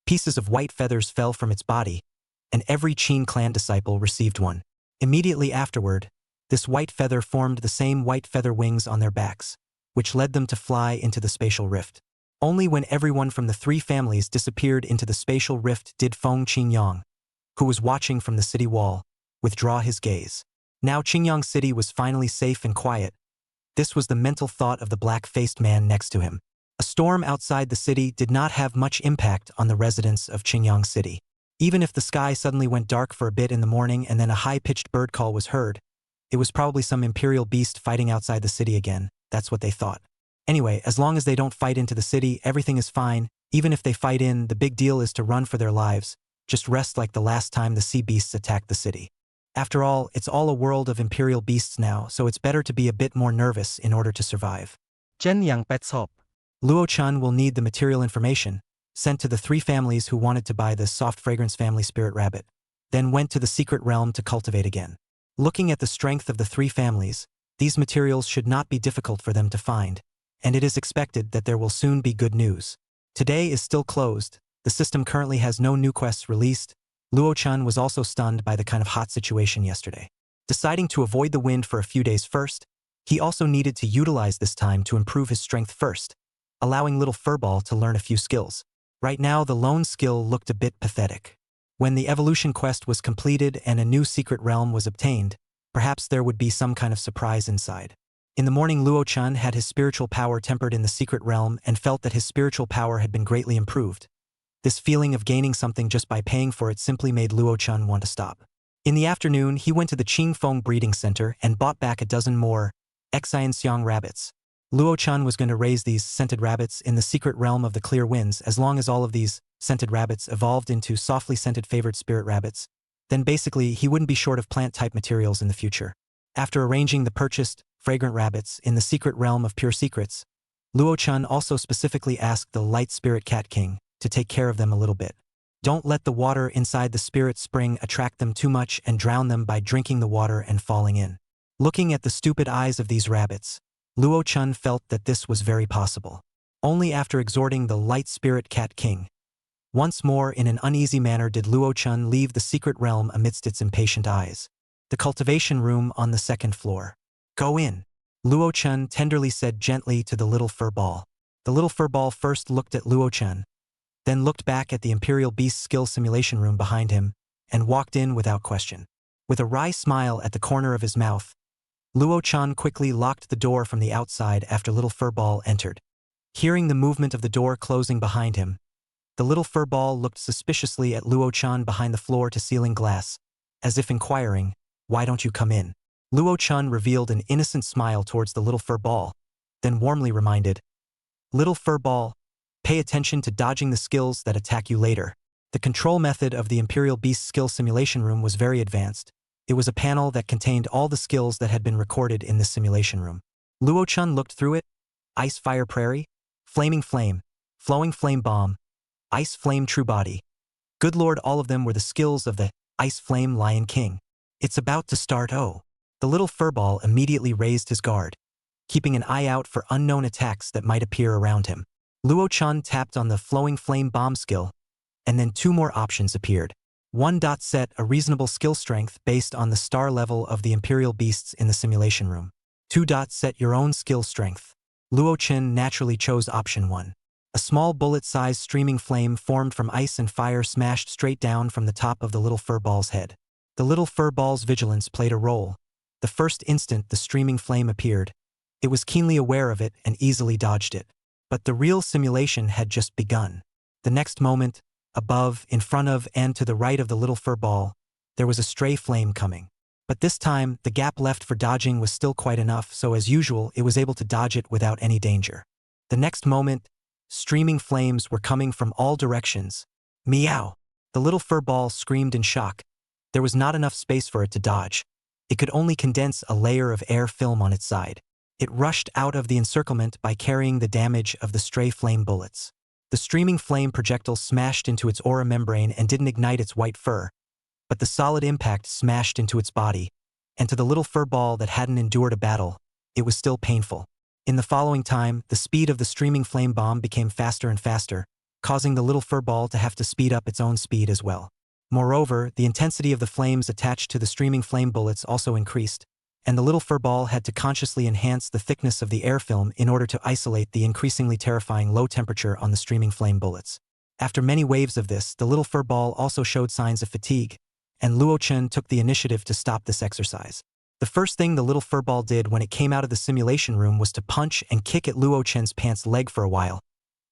Pieces of white feathers fell from its body, and every Ching clan disciple received one. Immediately afterward, this white feather formed the same white feather wings on their backs, which led them to fly into the spatial rift. Only when everyone from the three families disappeared into the spatial rift did Feng Qingyang, who was watching from the city wall, withdraw his gaze. Now Qingyang City was finally safe and quiet. This was the mental thought of the black-faced man next to him. A storm outside the city did not have much impact on the residents of Qingyang City. Even if the sky suddenly went dark for a bit in the morning and then a high-pitched bird call was heard, it was probably some imperial beast fighting outside the city again. That's what they thought. Anyway, as long as they don't fight into the city, everything is fine. Even if they fight in, the big deal is to run for their lives. Just rest like the last time the sea beasts attacked the city. After all, it's all a world of imperial beasts now, so it's better to be a bit more nervous in order to survive. Chen Yang Pet Shop. Luo Chun will need the material information, sent to the three families who wanted to buy the soft fragrance family spirit rabbit, then went to the secret realm to cultivate again. Looking at the strength of the three families, these materials should not be difficult for them to find, and it is expected that there will soon be good news. Today is still closed. The system currently has no new quests released. Luo Chun was also stunned by the kind of hot situation yesterday. Deciding to avoid the wind for a few days first, he also needed to utilize this time to improve his strength first, allowing little Furball to learn a few skills. Right now, the lone skill looked a bit pathetic. When the evolution quest was completed and a new secret realm was obtained, perhaps there would be some kind of surprise inside. In the morning, Luo Chun had his spiritual power tempered in the secret realm and felt that his spiritual power had been greatly improved. This feeling of gaining something just by paying for it simply made Luo Chun want to stop. In the afternoon, he went to the Qing Feng Breeding Center and bought back a dozen more Xianxiang rabbits. Luo Chun was going to raise these scented rabbits in the secret realm of the clear winds. As long as all of these scented rabbits evolved into softly scented favored spirit rabbits, then basically he wouldn't be short of plant-type materials in the future. After arranging the purchased fragrant rabbits in the secret realm of pure secrets, Luo Chun also specifically asked the light spirit cat king to take care of them a little bit. Don't let the water inside the spirit spring attract them too much and drown them by drinking the water and falling in. Looking at the stupid eyes of these rabbits, Luo Chun felt that this was very possible. Only after exhorting the light spirit cat king, once more in an uneasy manner did Luo Chun leave the secret realm amidst its impatient eyes. The cultivation room on the second floor. Go in. Luo Chun tenderly said gently to the little Furball. The little Furball first looked at Luo Chun, then looked back at the Imperial Beast skill simulation room behind him, and walked in without question. With a wry smile at the corner of his mouth, Luo Chun quickly locked the door from the outside after little Furball entered. Hearing the movement of the door closing behind him, the little Furball looked suspiciously at Luo Chun behind the floor-to-ceiling glass, as if inquiring, "Why don't you come in?" Luo Chun revealed an innocent smile towards the little Furball, then warmly reminded, "Little Furball, pay attention to dodging the skills that attack you later." The control method of the Imperial Beast skill simulation room was very advanced. It was a panel that contained all the skills that had been recorded in this simulation room. Luo Chun looked through it. Ice Fire Prairie, Flaming Flame, Flowing Flame Bomb, Ice Flame True Body. Good lord, all of them were the skills of the Ice Flame Lion King. It's about to start. Oh. The little Furball immediately raised his guard, keeping an eye out for unknown attacks that might appear around him. Luo Chun tapped on the flowing flame bomb skill, and then 2 more options appeared. 1. Set a reasonable skill strength based on the star level of the Imperial Beasts in the simulation room. 2. Set your own skill strength. Luo Chun naturally chose option 1. A small bullet-sized streaming flame formed from ice and fire smashed straight down from the top of the little furball's head. The little furball's vigilance played a role. The first instant the streaming flame appeared, it was keenly aware of it and easily dodged it. But the real simulation had just begun. The next moment, above, in front of, and to the right of the little furball, there was a stray flame coming. But this time, the gap left for dodging was still quite enough, so as usual, it was able to dodge it without any danger. The next moment, streaming flames were coming from all directions. Meow! The little furball screamed in shock. There was not enough space for it to dodge. It could only condense a layer of air film on its side. It rushed out of the encirclement by carrying the damage of the stray flame bullets. The streaming flame projectile smashed into its aura membrane and didn't ignite its white fur, but the solid impact smashed into its body, and to the little furball that hadn't endured a battle, it was still painful. In the following time, the speed of the streaming flame bomb became faster and faster, causing the little furball to have to speed up its own speed as well. Moreover, the intensity of the flames attached to the streaming flame bullets also increased, and the little furball had to consciously enhance the thickness of the air film in order to isolate the increasingly terrifying low temperature on the streaming flame bullets. After many waves of this, the little furball also showed signs of fatigue, and Luo Chun took the initiative to stop this exercise. The first thing the little furball did when it came out of the simulation room was to punch and kick at Luo Chun's pants leg for a while,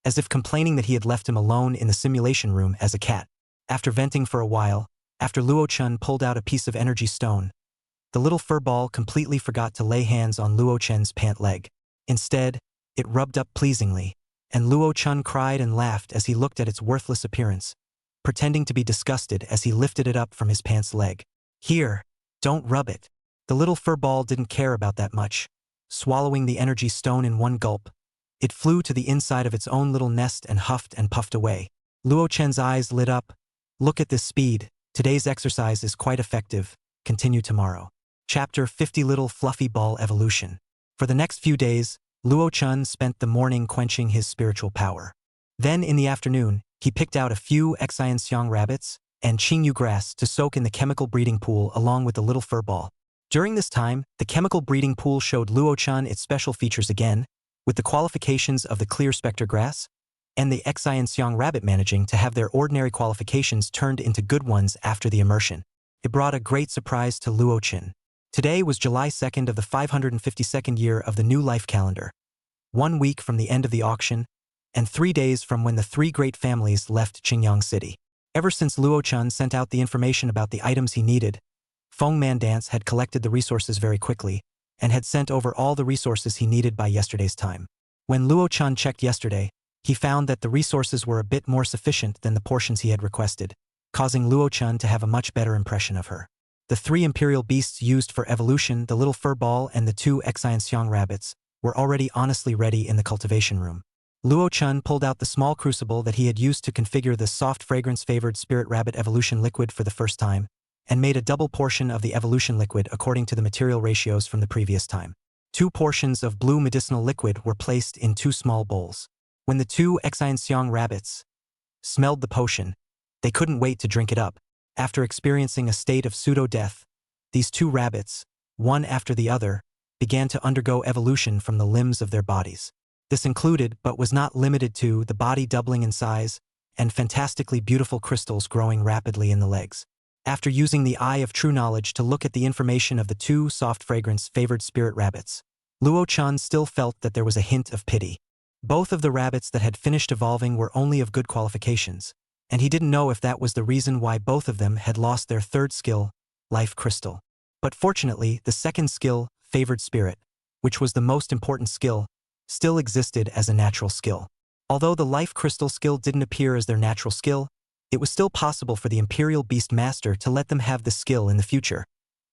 as if complaining that he had left him alone in the simulation room as a cat. After venting for a while, after Luo Chun pulled out a piece of energy stone, the little furball completely forgot to lay hands on Luo Chun's pant leg. Instead, it rubbed up pleasingly, and Luo Chun cried and laughed as he looked at its worthless appearance, pretending to be disgusted as he lifted it up from his pants leg. Here, don't rub it. The little furball didn't care about that much. Swallowing the energy stone in one gulp, it flew to the inside of its own little nest and huffed and puffed away. Luo Chun's eyes lit up. Look at this speed. Today's exercise is quite effective. Continue tomorrow. Chapter 50 Little Fluffy Ball Evolution. For the next few days, Luo Chun spent the morning quenching his spiritual power. Then in the afternoon, he picked out a few Xianxiang rabbits and Qingyu grass to soak in the chemical breeding pool along with the little furball. During this time, the chemical breeding pool showed Luo Chun its special features again, with the qualifications of the clear spectre grass, and the Xianxiang rabbit managing to have their ordinary qualifications turned into good ones after the immersion. It brought a great surprise to Luo Chun. Today was July 2nd of the 552nd year of the new life calendar, 1 week from the end of the auction, and 3 days from when the 3 great families left Qingyang City. Ever since Luo Chun sent out the information about the items he needed, Feng Mandance had collected the resources very quickly, and had sent over all the resources he needed by yesterday's time. When Luo Chun checked yesterday, he found that the resources were a bit more sufficient than the portions he had requested, causing Luo Chun to have a much better impression of her. The 3 imperial beasts used for evolution, the little furball and the 2 Xianxiang rabbits, were already honestly ready in the cultivation room. Luo Chun pulled out the small crucible that he had used to configure the soft fragrance-favored spirit rabbit evolution liquid for the first time, and made a double portion of the evolution liquid according to the material ratios from the previous time. 2 portions of blue medicinal liquid were placed in 2 small bowls. When the 2 Xianxiang rabbits smelled the potion, they couldn't wait to drink it up. After experiencing a state of pseudo-death, these 2 rabbits, one after the other, began to undergo evolution from the limbs of their bodies. This included, but was not limited to, the body doubling in size, and fantastically beautiful crystals growing rapidly in the legs. After using the eye of true knowledge to look at the information of the 2 soft fragrance-favored spirit rabbits, Luo Chun still felt that there was a hint of pity. Both of the rabbits that had finished evolving were only of good qualifications, and he didn't know if that was the reason why both of them had lost their 3rd skill, Life Crystal. But fortunately, the 2nd skill, Favored Spirit, which was the most important skill, still existed as a natural skill. Although the Life Crystal skill didn't appear as their natural skill, it was still possible for the Imperial Beastmaster to let them have the skill in the future,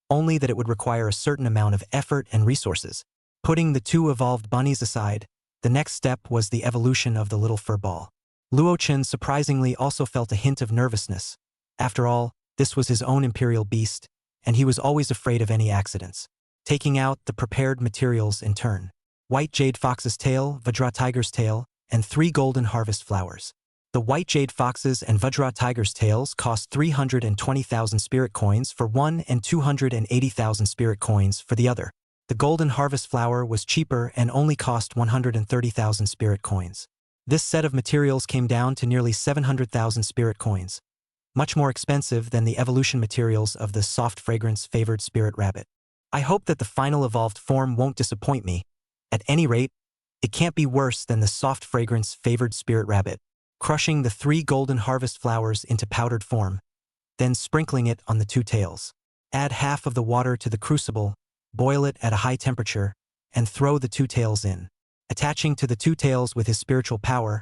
only that it would require a certain amount of effort and resources. Putting the 2 evolved bunnies aside, the next step was the evolution of the little furball. Luo Chun surprisingly also felt a hint of nervousness. After all, this was his own imperial beast, and he was always afraid of any accidents. Taking out the prepared materials in turn. White Jade Fox's tail, Vajra Tiger's tail, and 3 golden harvest flowers. The white jade foxes and Vajra tiger's tails cost 320,000 spirit coins for one and 280,000 spirit coins for the other. The golden harvest flower was cheaper and only cost 130,000 spirit coins. This set of materials came down to nearly 700,000 spirit coins, much more expensive than the evolution materials of the soft fragrance favored spirit rabbit. I hope that the final evolved form won't disappoint me. At any rate, it can't be worse than the soft fragrance favored spirit rabbit. Crushing the 3 golden harvest flowers into powdered form, then sprinkling it on the 2 tails. Add half of the water to the crucible, boil it at a high temperature, and throw the 2 tails in. Attaching to the 2 tails with his spiritual power,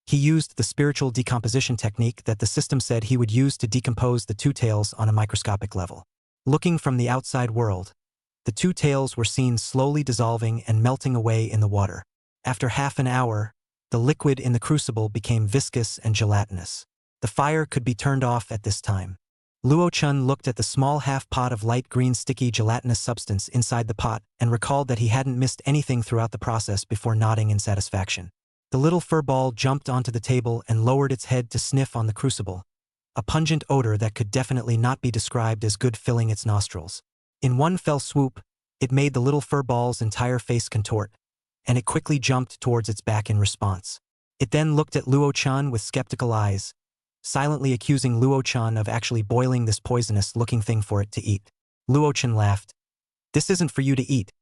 he used the spiritual decomposition technique that the system said he would use to decompose the 2 tails on a microscopic level. Looking from the outside world, the 2 tails were seen slowly dissolving and melting away in the water. After half an hour, the liquid in the crucible became viscous and gelatinous. The fire could be turned off at this time. Luo Chun looked at the small half-pot of light green sticky gelatinous substance inside the pot and recalled that he hadn't missed anything throughout the process before nodding in satisfaction. The little fur ball jumped onto the table and lowered its head to sniff on the crucible, a pungent odor that could definitely not be described as good filling its nostrils. In one fell swoop, it made the little fur ball's entire face contort, and it quickly jumped towards its back in response. It then looked at Luo Chun with skeptical eyes, silently accusing Luo Chun of actually boiling this poisonous-looking thing for it to eat. Luo Chun laughed. "This isn't for you to eat.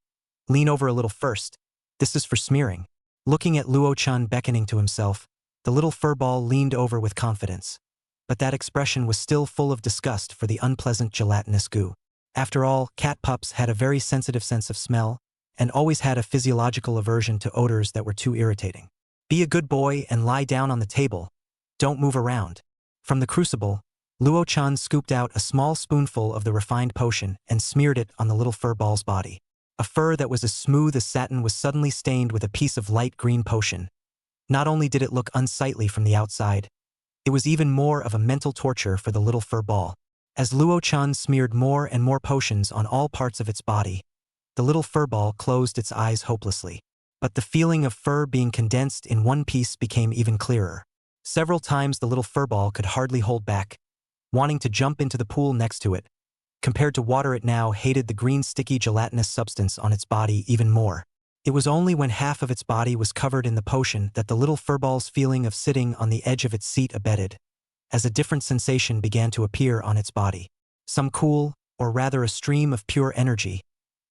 Lean over a little first. This is for smearing." Looking at Luo Chun beckoning to himself, the little fur ball leaned over with confidence. But that expression was still full of disgust for the unpleasant gelatinous goo. After all, cat pups had a very sensitive sense of smell, and always had a physiological aversion to odors that were too irritating. "Be a good boy and lie down on the table. Don't move around." From the crucible, Luo Chun scooped out a small spoonful of the refined potion and smeared it on the little fur ball's body. A fur that was as smooth as satin was suddenly stained with a piece of light green potion. Not only did it look unsightly from the outside, it was even more of a mental torture for the little fur ball. As Luo Chun smeared more and more potions on all parts of its body, the little fur ball closed its eyes hopelessly. But the feeling of fur being condensed in one piece became even clearer. Several times the little fur ball could hardly hold back, wanting to jump into the pool next to it. Compared to water, it now hated the green sticky gelatinous substance on its body even more. It was only when half of its body was covered in the potion that the little furball's feeling of sitting on the edge of its seat abated, as a different sensation began to appear on its body. Some cool, or rather a stream of pure energy,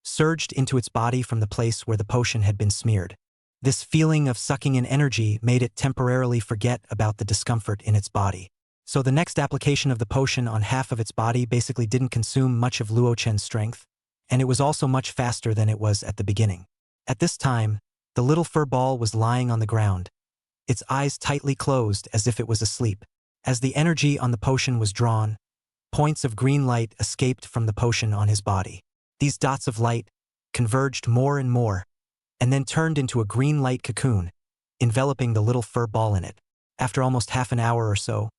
surged into its body from the place where the potion had been smeared. This feeling of sucking in energy made it temporarily forget about the discomfort in its body. So the next application of the potion on half of its body basically didn't consume much of Luo Chen's strength, and it was also much faster than it was at the beginning. At this time, the little fur ball was lying on the ground, its eyes tightly closed as if it was asleep. As the energy on the potion was drawn, points of green light escaped from the potion on his body. These dots of light converged more and more, and then turned into a green light cocoon, enveloping the little fur ball in it. After almost half an hour or so,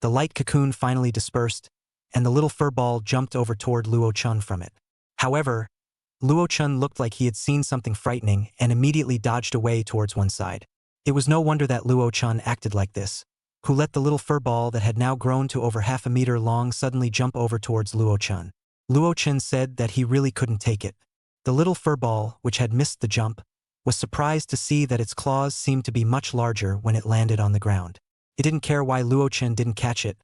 the light cocoon finally dispersed, and the little fur ball jumped over toward Luo Chun from it. However, Luo Chun looked like he had seen something frightening and immediately dodged away towards one side. It was no wonder that Luo Chun acted like this, who let the little fur ball that had now grown to over half a meter long suddenly jump over towards Luo Chun. Luo Chun said that he really couldn't take it. The little fur ball, which had missed the jump, was surprised to see that its claws seemed to be much larger when it landed on the ground. It didn't care why Luo Chun didn't catch it,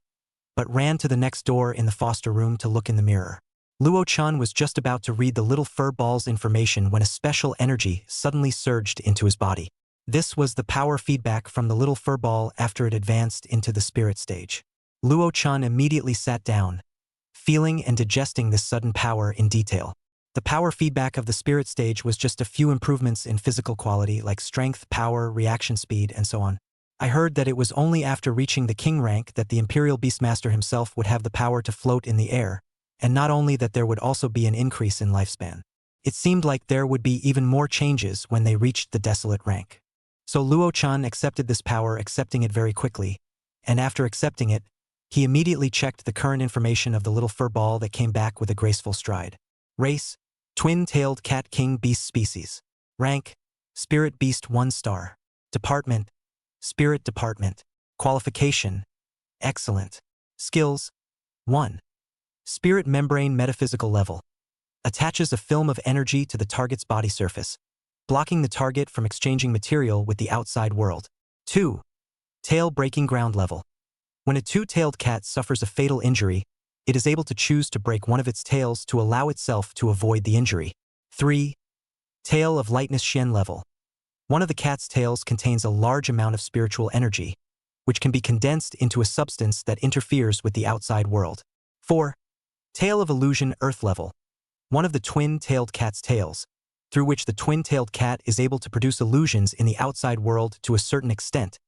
but ran to the next door in the foster room to look in the mirror. Luo Chun was just about to read the little fur ball's information when a special energy suddenly surged into his body. This was the power feedback from the little fur ball after it advanced into the spirit stage. Luo Chun immediately sat down, feeling and digesting this sudden power in detail. The power feedback of the spirit stage was just a few improvements in physical quality like strength, power, reaction speed, and so on. I heard that it was only after reaching the king rank that the Imperial Beastmaster himself would have the power to float in the air, and not only that there would also be an increase in lifespan. It seemed like there would be even more changes when they reached the desolate rank. So Luo Chun accepted this power, accepting it very quickly, and after accepting it, he immediately checked the current information of the little fur ball that came back with a graceful stride. Race: twin-tailed cat king beast species. Rank: spirit beast 1 star. Department: Spirit Department. Qualification. Excellent. Skills. 1. Spirit Membrane Metaphysical Level. Attaches a film of energy to the target's body surface, blocking the target from exchanging material with the outside world. 2. Tail Breaking Ground Level. When a two-tailed cat suffers a fatal injury, it is able to choose to break one of its tails to allow itself to avoid the injury. 3. Tail of Lightness Xian Level. One of the cat's tails contains a large amount of spiritual energy, which can be condensed into a substance that interferes with the outside world. 4. Tail of Illusion Earth Level. One of the twin-tailed cat's tails, through which the twin-tailed cat is able to produce illusions in the outside world to a certain extent,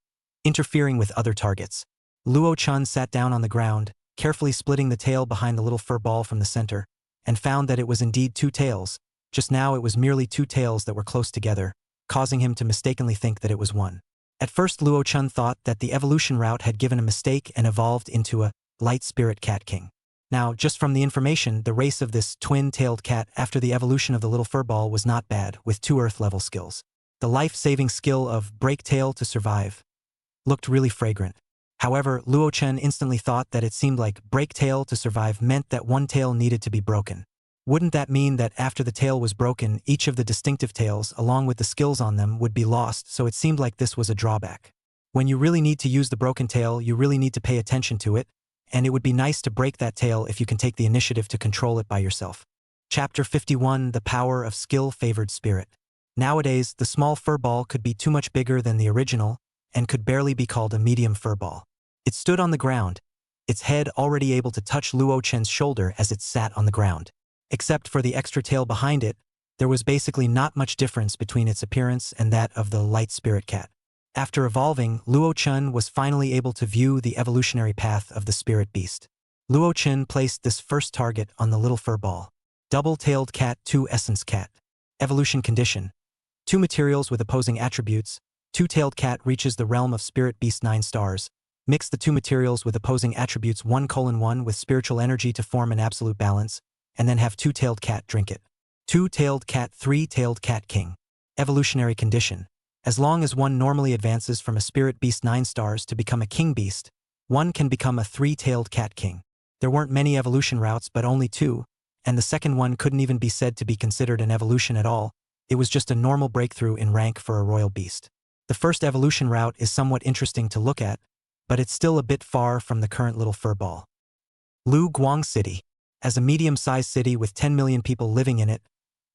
interfering with other targets. Luo Chun sat down on the ground, carefully splitting the tail behind the little fur ball from the center, and found that it was indeed two tails. Just now it was merely two tails that were close together, causing him to mistakenly think that it was one. At first Luo Chun thought that the evolution route had given a mistake and evolved into a light spirit cat king. Now, just from the information, the race of this twin-tailed cat after the evolution of the little furball was not bad, with 2 Earth-level skills. The life-saving skill of break tail to survive looked really fragrant. However, Luo Chen instantly thought that it seemed like break tail to survive meant that one tail needed to be broken. Wouldn't that mean that after the tail was broken, each of the distinctive tails, along with the skills on them, would be lost, so it seemed like this was a drawback. When you really need to use the broken tail, you really need to pay attention to it, and it would be nice to break that tail if you can take the initiative to control it by yourself. Chapter 51, The Power of Skill-Favored Spirit. Nowadays, the small furball could be too much bigger than the original, and could barely be called a medium furball. It stood on the ground, its head already able to touch Luo Chen's shoulder as it sat on the ground. Except for the extra tail behind it, there was basically not much difference between its appearance and that of the light spirit cat. After evolving, Luo Chen was finally able to view the evolutionary path of the spirit beast. Luo Chen placed this first target on the little furball. Double-tailed cat 2 essence cat. Evolution condition. 2 materials with opposing attributes. Two-tailed cat reaches the realm of spirit beast 9 stars. Mix the 2 materials with opposing attributes 1:1 with spiritual energy to form an absolute balance, and then have two-tailed cat drink it. Two-tailed cat 3-tailed cat king. Evolutionary condition. As long as one normally advances from a spirit beast 9 stars to become a king beast, one can become a 3-tailed cat king. There weren't many evolution routes but only 2, and the second one couldn't even be said to be considered an evolution at all. It was just a normal breakthrough in rank for a royal beast. The first evolution route is somewhat interesting to look at, but it's still a bit far from the current little furball. Lu Guang City. As a medium-sized city with 10 million people living in it,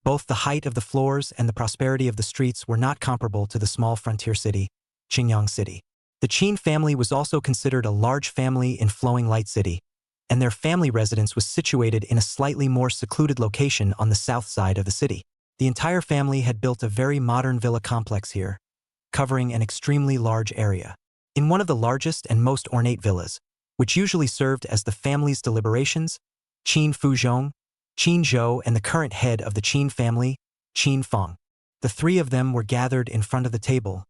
both the height of the floors and the prosperity of the streets were not comparable to the small frontier city, Qingyang City. The Qin family was also considered a large family in Flowing Light City, and their family residence was situated in a slightly more secluded location on the south side of the city. The entire family had built a very modern villa complex here, covering an extremely large area. In one of the largest and most ornate villas, which usually served as the family's deliberations, Qin Fuzhong, Qin Zhou, and the current head of the Qin family, Qin Feng. The 3 of them were gathered in front of the table,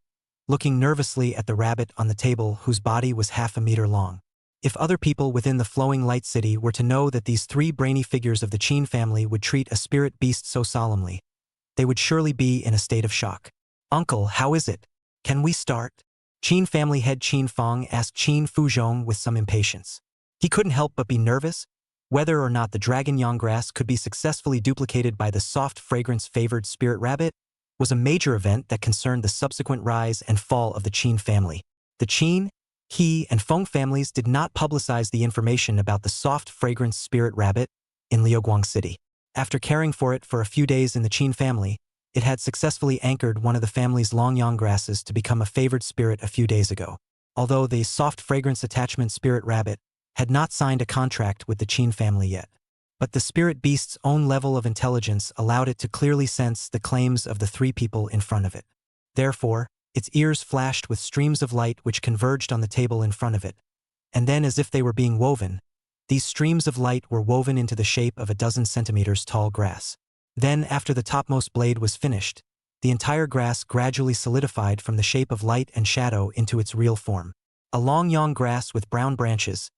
looking nervously at the rabbit on the table whose body was half a meter long. If other people within the Flowing Light City were to know that these 3 brainy figures of the Qin family would treat a spirit beast so solemnly, they would surely be in a state of shock. "Uncle, how is it? Can we start?" Qin family head Qin Feng asked Qin Fuzhong with some impatience. He couldn't help but be nervous. Whether or not the dragon yang grass could be successfully duplicated by the soft fragrance-favored spirit rabbit was a major event that concerned the subsequent rise and fall of the Qin family. The Qin, He, and Feng families did not publicize the information about the soft fragrance spirit rabbit in Liuguang City. After caring for it for a few days in the Qin family, it had successfully anchored one of the family's long yang grasses to become a favored spirit a few days ago. Although the soft fragrance attachment spirit rabbit had not signed a contract with the Qin family yet. But the spirit beast's own level of intelligence allowed it to clearly sense the claims of the 3 people in front of it. Therefore, its ears flashed with streams of light which converged on the table in front of it, and then as if they were being woven, these streams of light were woven into the shape of a 12 centimeters tall grass. Then, after the topmost blade was finished, the entire grass gradually solidified from the shape of light and shadow into its real form. A long yang grass with brown branches,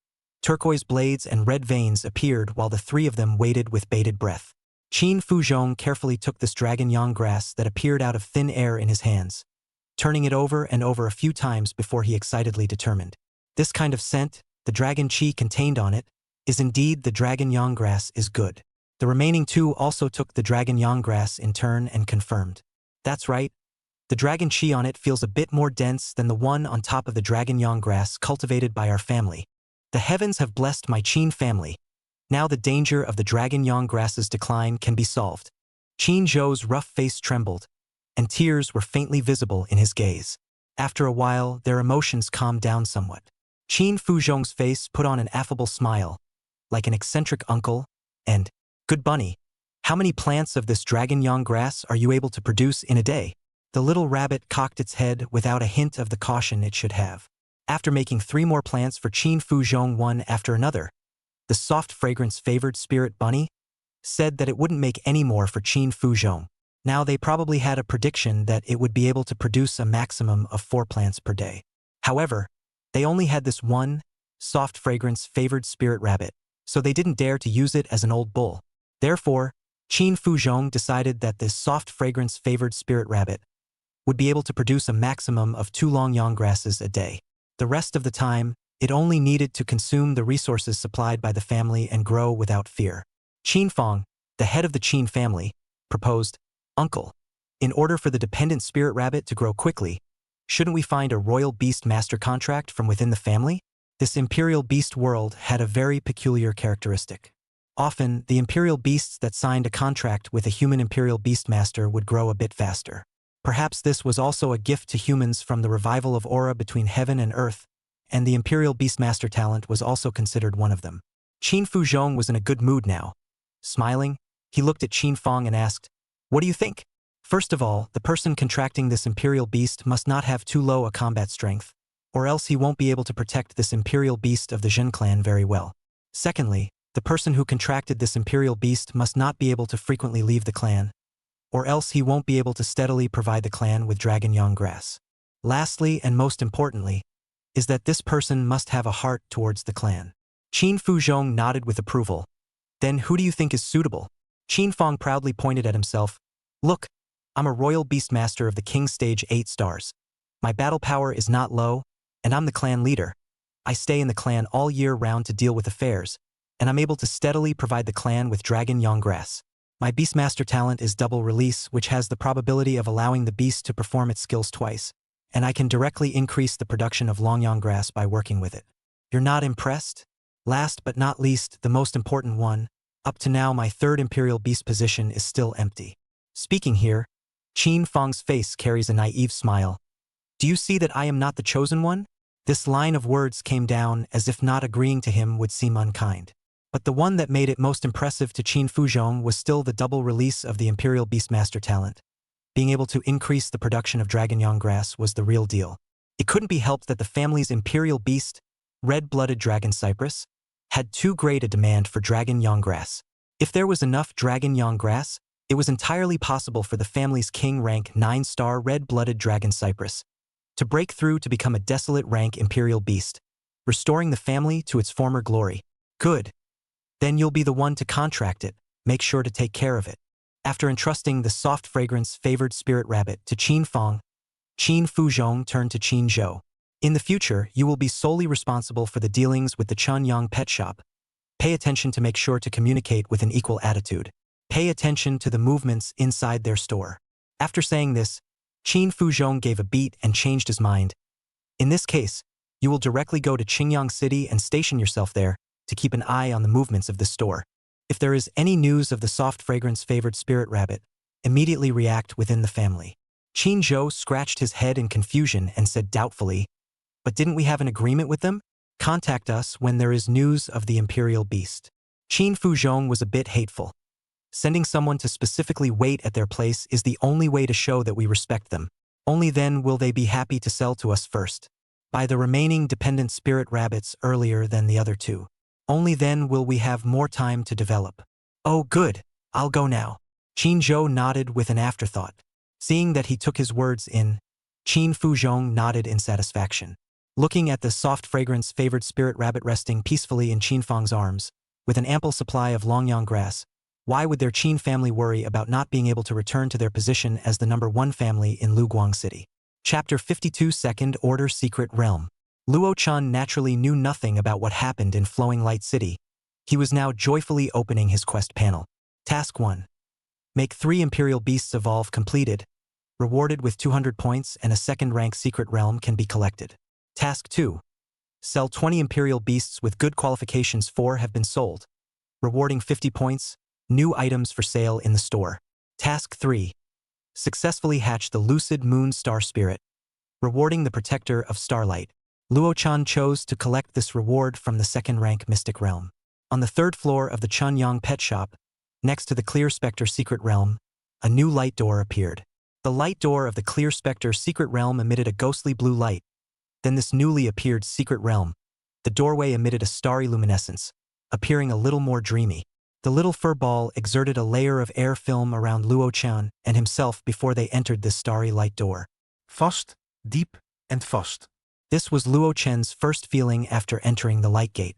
turquoise blades, and red veins appeared while the 3 of them waited with bated breath. Qin Fuzhong carefully took this dragon yang grass that appeared out of thin air in his hands, turning it over and over a few times before he excitedly determined. This kind of scent, the dragon chi contained on it, is indeed the dragon yang grass is good. The remaining two also took the dragon yang grass in turn and confirmed. That's right. The dragon chi on it feels a bit more dense than the one on top of the dragon yang grass cultivated by our family. The heavens have blessed my Qin family. Now the danger of the dragon yang grass's decline can be solved. Qin Zhou's rough face trembled, and tears were faintly visible in his gaze. After a while, their emotions calmed down somewhat. Qin Fuzhong's face put on an affable smile, like an eccentric uncle, and, "Good bunny, how many plants of this dragon yang grass are you able to produce in a day?" The little rabbit cocked its head without a hint of the caution it should have. After making 3 more plants for Qin Fuzhong one after another, the soft fragrance-favored spirit bunny said that it wouldn't make any more for Qin Fuzhong. Now they probably had a prediction that it would be able to produce a maximum of 4 plants per day. However, they only had this one soft fragrance-favored spirit rabbit, so they didn't dare to use it as an old bull. Therefore, Qin Fuzhong decided that this soft fragrance-favored spirit rabbit would be able to produce a maximum of 2 long yang grasses a day. The rest of the time, it only needed to consume the resources supplied by the family and grow without fear. Qin Fong, the head of the Qin family, proposed, "Uncle, in order for the dependent spirit rabbit to grow quickly, shouldn't we find a royal Beastmaster contract from within the family?" This imperial beast world had a very peculiar characteristic. Often, the imperial beasts that signed a contract with a human imperial beastmaster would grow a bit faster. Perhaps this was also a gift to humans from the revival of aura between heaven and earth, and the imperial beastmaster talent was also considered one of them. Qin Fuzhong was in a good mood now. Smiling, he looked at Qin Fong and asked, "What do you think?" First of all, the person contracting this imperial beast must not have too low a combat strength, or else he won't be able to protect this imperial beast of the Jin clan very well. Secondly, the person who contracted this imperial beast must not be able to frequently leave the clan, or else he won't be able to steadily provide the clan with dragon yang grass. Lastly, and most importantly, is that this person must have a heart towards the clan. Qin Fuzhong nodded with approval. "Then who do you think is suitable?" Qin Fong proudly pointed at himself. "Look, I'm a royal beastmaster of the King Stage 8 stars. My battle power is not low, and I'm the clan leader. I stay in the clan all year round to deal with affairs, and I'm able to steadily provide the clan with dragon yang grass. My Beastmaster talent is double release, which has the probability of allowing the beast to perform its skills twice, and I can directly increase the production of long yang grass by working with it. You're not impressed? Last but not least, the most important one, up to now my 3rd Imperial Beast position is still empty." Speaking here, Qin Fong's face carries a naive smile. "Do you see that I am not the chosen one?" This line of words came down as if not agreeing to him would seem unkind. But the one that made it most impressive to Qin Fuzhong was still the double release of the Imperial Beastmaster talent. Being able to increase the production of dragon yang grass was the real deal. It couldn't be helped that the family's imperial beast, red-blooded dragon cypress, had too great a demand for dragon yang grass. If there was enough dragon yang grass, it was entirely possible for the family's king rank 9-star red-blooded dragon cypress to break through to become a desolate rank imperial beast, restoring the family to its former glory. Good. Then you'll be the one to contract it. Make sure to take care of it. After entrusting the soft fragrance-favored spirit rabbit to Qin Fong, Qin Fuzhong turned to Qin Zhou. "In the future, you will be solely responsible for the dealings with the Chunyang pet shop. Pay attention to make sure to communicate with an equal attitude. Pay attention to the movements inside their store." After saying this, Qin Fuzhong gave a beat and changed his mind. "In this case, you will directly go to Qingyang City and station yourself there to keep an eye on the movements of the store. If there is any news of the soft fragrance-favored spirit rabbit, immediately react within the family." Qin Zhou scratched his head in confusion and said doubtfully, "But didn't we have an agreement with them? Contact us when there is news of the imperial beast." Qin Fuzhong was a bit hateful. Sending someone to specifically wait at their place is the only way to show that we respect them. Only then will they be happy to sell to us first. Buy the remaining dependent spirit rabbits earlier than the other 2. Only then will we have more time to develop. "Oh good, I'll go now." Qin Zhou nodded with an afterthought. Seeing that he took his words in, Qin Fuzhong nodded in satisfaction. Looking at the soft fragrance-favored spirit rabbit resting peacefully in Qin Fong's arms, with an ample supply of longyang grass, why would their Qin family worry about not being able to return to their position as the #1 family in Luguang City? Chapter 52 Second Order Secret Realm. Luo-chan naturally knew nothing about what happened in Flowing Light City. He was now joyfully opening his quest panel. Task 1. Make 3 Imperial Beasts evolve completed. Rewarded with 200 points and a second-rank secret realm can be collected. Task 2. Sell 20 Imperial Beasts with good qualifications. 4 have been sold. Rewarding 50 points. New items for sale in the store. Task 3. Successfully hatch the Lucid Moon Star Spirit. Rewarding the Protector of Starlight. Luo-chan chose to collect this reward from the second-rank Mystic Realm. On the 3rd floor of the Chunyang Pet Shop, next to the Clear Spectre Secret Realm, a new light door appeared. The light door of the Clear Spectre Secret Realm emitted a ghostly blue light. Then this newly appeared Secret Realm, the doorway emitted a starry luminescence, appearing a little more dreamy. The little fur ball exerted a layer of air film around Luo-chan and himself before they entered this starry light door. Vast, deep, and vast. This was Luo-chan's first feeling after entering the light gate.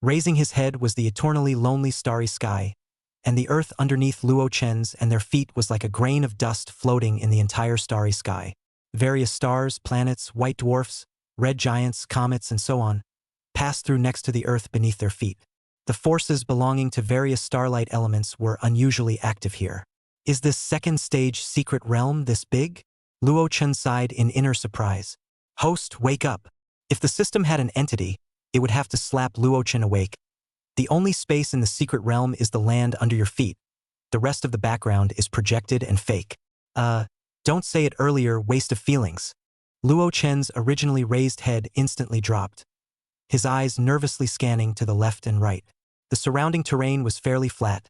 Raising his head was the eternally lonely starry sky, and the earth underneath Luo-chan's and their feet was like a grain of dust floating in the entire starry sky. Various stars, planets, white dwarfs, red giants, comets, and so on passed through next to the earth beneath their feet. The forces belonging to various starlight elements were unusually active here. Is this second stage secret realm this big? Luo-chan sighed in inner surprise. Host, wake up. If the system had an entity, it would have to slap Luo-chan awake. The only space in the secret realm is the land under your feet. The rest of the background is projected and fake. Don't say it earlier, waste of feelings. Luo-chan's originally raised head instantly dropped, his eyes nervously scanning to the left and right. The surrounding terrain was fairly flat,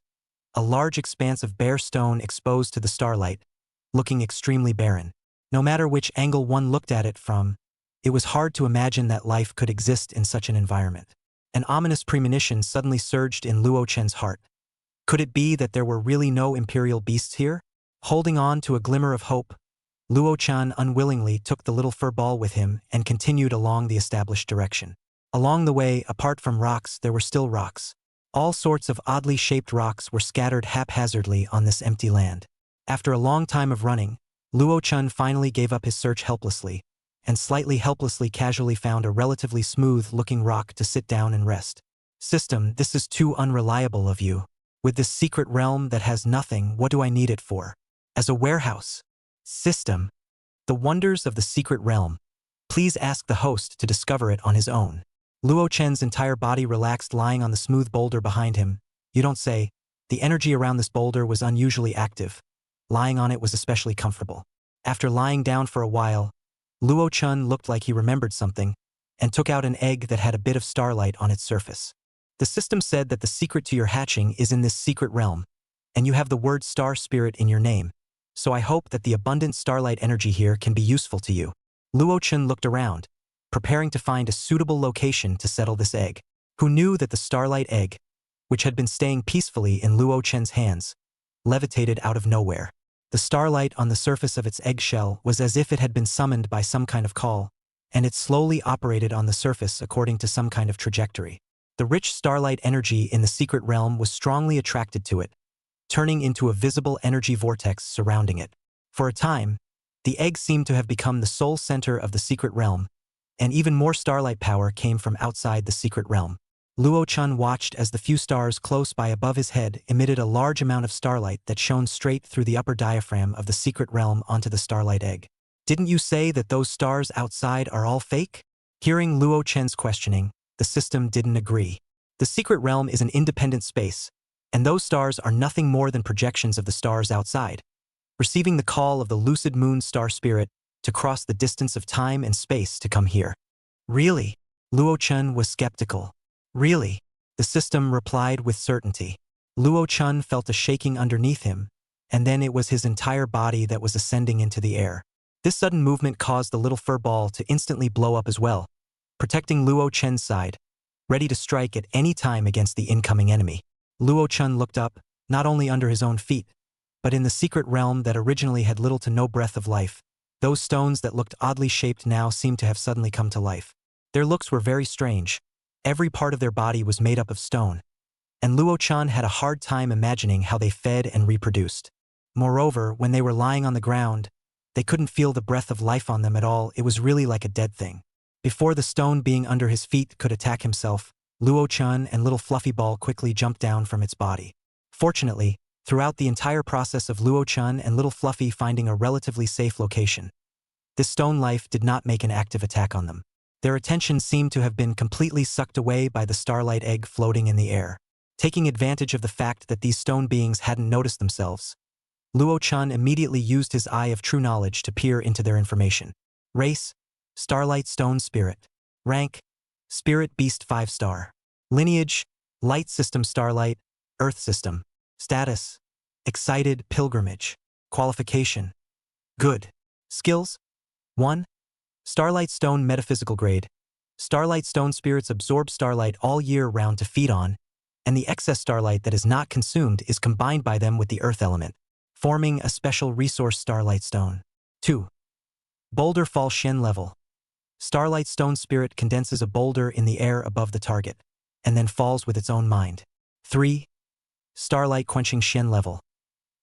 a large expanse of bare stone exposed to the starlight, looking extremely barren. No matter which angle one looked at it from, it was hard to imagine that life could exist in such an environment. An ominous premonition suddenly surged in Luo-chan's heart. Could it be that there were really no imperial beasts here? Holding on to a glimmer of hope, Luo-chan unwillingly took the little fur ball with him and continued along the established direction. Along the way, apart from rocks, there were still rocks. All sorts of oddly shaped rocks were scattered haphazardly on this empty land. After a long time of running, Luo-chan finally gave up his search helplessly, and slightly helplessly casually found a relatively smooth-looking rock to sit down and rest. System, this is too unreliable of you. With this secret realm that has nothing, what do I need it for? As a warehouse. System. The wonders of the secret realm. Please ask the host to discover it on his own. Luo-chan's entire body relaxed lying on the smooth boulder behind him. You don't say. The energy around this boulder was unusually active. Lying on it was especially comfortable. After lying down for a while, Luo-chan looked like he remembered something and took out an egg that had a bit of starlight on its surface. The system said that the secret to your hatching is in this secret realm, and you have the word star spirit in your name, so I hope that the abundant starlight energy here can be useful to you. Luo-chan looked around, preparing to find a suitable location to settle this egg. Who knew that the starlight egg, which had been staying peacefully in Luo-chan's hands, levitated out of nowhere. The starlight on the surface of its eggshell was as if it had been summoned by some kind of call, and it slowly operated on the surface according to some kind of trajectory. The rich starlight energy in the secret realm was strongly attracted to it, turning into a visible energy vortex surrounding it. For a time, the egg seemed to have become the sole center of the secret realm, and even more starlight power came from outside the secret realm. Luo-chan watched as the few stars close by above his head emitted a large amount of starlight that shone straight through the upper diaphragm of the secret realm onto the starlight egg. Didn't you say that those stars outside are all fake? Hearing Luo-chan's questioning, the system didn't agree. The secret realm is an independent space, and those stars are nothing more than projections of the stars outside, receiving the call of the Lucid Moon Star Spirit to cross the distance of time and space to come here. Really? Luo-chan was skeptical. Really? The system replied with certainty. Luo-chan felt a shaking underneath him, and then it was his entire body that was ascending into the air. This sudden movement caused the little fur ball to instantly blow up as well, protecting Luo-chan's side, ready to strike at any time against the incoming enemy. Luo-chan looked up, not only under his own feet, but in the secret realm that originally had little to no breath of life. Those stones that looked oddly shaped now seemed to have suddenly come to life. Their looks were very strange. Every part of their body was made up of stone, and Luo-chan had a hard time imagining how they fed and reproduced. Moreover, when they were lying on the ground, They couldn't feel the breath of life on them at all, it was really like a dead thing. Before the stone being under his feet could attack himself, Luo-chan and little fluffy ball quickly jumped down from its body. Fortunately, throughout the entire process of Luo-chan and little Fluffy finding a relatively safe location, this stone life did not make an active attack on them. Their attention seemed to have been completely sucked away by the starlight egg floating in the air. Taking advantage of the fact that these stone beings hadn't noticed themselves, Luo-chan immediately used his eye of true knowledge to peer into their information. Race: Starlight Stone Spirit. Rank: Spirit Beast 5-star. Lineage: Light System Starlight, Earth System. Status: Excited Pilgrimage. Qualification: Good. Skills: 1. Starlight Stone Metaphysical Grade. Starlight Stone Spirits absorb starlight all year round to feed on, and the excess starlight that is not consumed is combined by them with the earth element, forming a special resource Starlight Stone. 2. Boulder Fall Shen Level. Starlight Stone Spirit condenses a boulder in the air above the target, and then falls with its own mind. 3. Starlight Quenching Shen Level.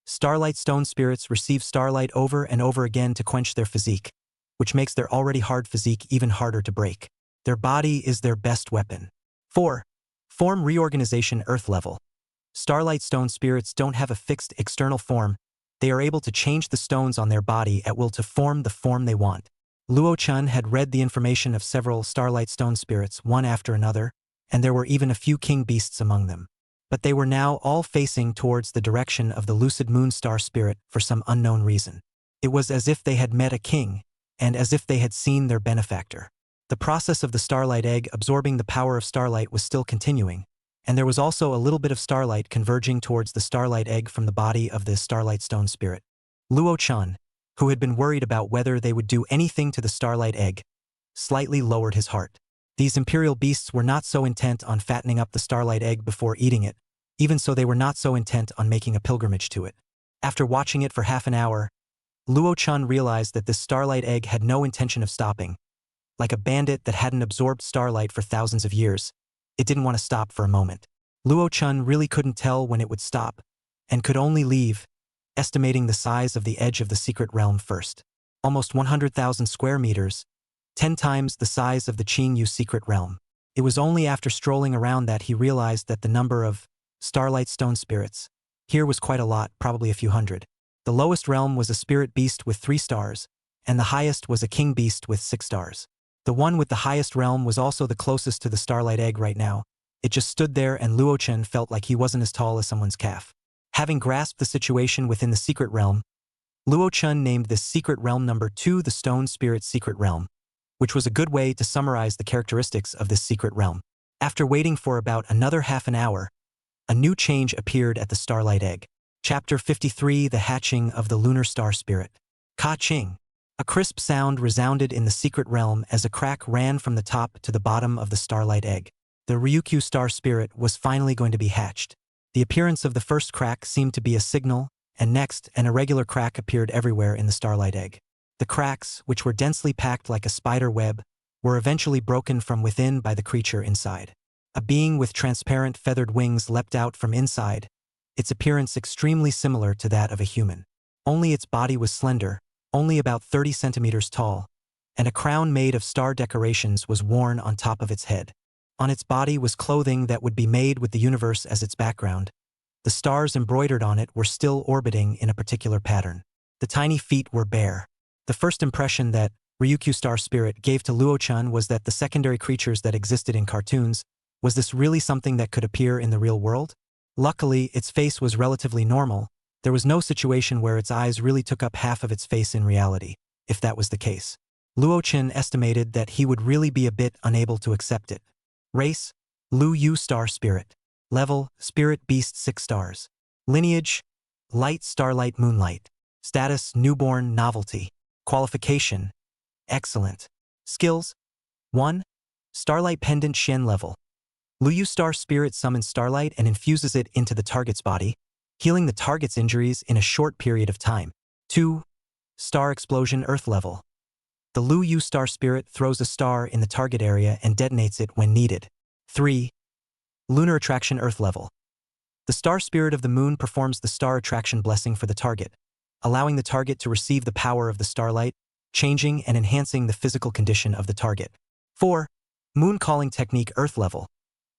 Starlight Stone Spirits receive starlight over and over again to quench their physique, which makes their already hard physique even harder to break. Their body is their best weapon. 4. Form Reorganization Earth Level. Starlight Stone Spirits don't have a fixed external form, they are able to change the stones on their body at will to form the form they want. Luo-chan had read the information of several Starlight Stone Spirits one after another, and there were even a few king beasts among them. But they were now all facing towards the direction of the Lucid Moon Star Spirit for some unknown reason. It was as if they had met a king, and as if they had seen their benefactor. The process of the starlight egg absorbing the power of starlight was still continuing, and there was also a little bit of starlight converging towards the starlight egg from the body of the Starlight Stone Spirit. Luo-chan, who had been worried about whether they would do anything to the starlight egg, slightly lowered his heart. These imperial beasts were not so intent on fattening up the starlight egg before eating it, even so they were not so intent on making a pilgrimage to it. After watching it for half an hour, Luo-chan realized that this starlight egg had no intention of stopping. Like a bandit that hadn't absorbed starlight for thousands of years, it didn't want to stop for a moment. Luo-chan really couldn't tell when it would stop, and could only leave, estimating the size of the edge of the secret realm first. Almost 100,000 square meters, 10 times the size of the Ching secret realm. It was only after strolling around that he realized that the number of Starlight Stone Spirits here was quite a lot, probably a few hundred. The lowest realm was a spirit beast with 3 stars, and the highest was a king beast with 6 stars. The one with the highest realm was also the closest to the starlight egg right now. It just stood there and Luo-chan felt like he wasn't as tall as someone's calf. Having grasped the situation within the secret realm, Luo-chan named this secret realm number 2 the Stone Spirit Secret Realm, which was a good way to summarize the characteristics of this secret realm. After waiting for about another half an hour, a new change appeared at the starlight egg. Chapter 53 The Hatching of the Lunar Star Spirit. Ka-ching. A crisp sound resounded in the secret realm as a crack ran from the top to the bottom of the starlight egg. The Ryukyu Star Spirit was finally going to be hatched. The appearance of the first crack seemed to be a signal, and next, an irregular crack appeared everywhere in the starlight egg. The cracks, which were densely packed like a spider web, were eventually broken from within by the creature inside. A being with transparent feathered wings leapt out from inside, its appearance extremely similar to that of a human. Only its body was slender, only about 30 centimeters tall, and a crown made of star decorations was worn on top of its head. On its body was clothing that would be made with the universe as its background. The stars embroidered on it were still orbiting in a particular pattern. The tiny feet were bare. The first impression that Ryukyu Star Spirit gave to Luo-chan was that the secondary creatures that existed in cartoons, was this really something that could appear in the real world? Luckily, its face was relatively normal. There was no situation where its eyes really took up half of its face in reality, if that was the case. Luo-chan estimated that he would really be a bit unable to accept it. Race: Lu-yu Star Spirit. Level: Spirit Beast 6 stars. Lineage: Light Starlight Moonlight. Status: Newborn Novelty. Qualification: Excellent. Skills: 1. Starlight Pendant Shen Level. Lu-yu Star Spirit summons starlight and infuses it into the target's body, healing the target's injuries in a short period of time. 2. Star Explosion Earth Level. The Lu-yu Star Spirit throws a star in the target area and detonates it when needed. 3. Lunar Attraction Earth Level. The Star Spirit of the Moon performs the Star Attraction Blessing for the target, allowing the target to receive the power of the starlight, changing and enhancing the physical condition of the target. 4. Moon calling technique Earth level.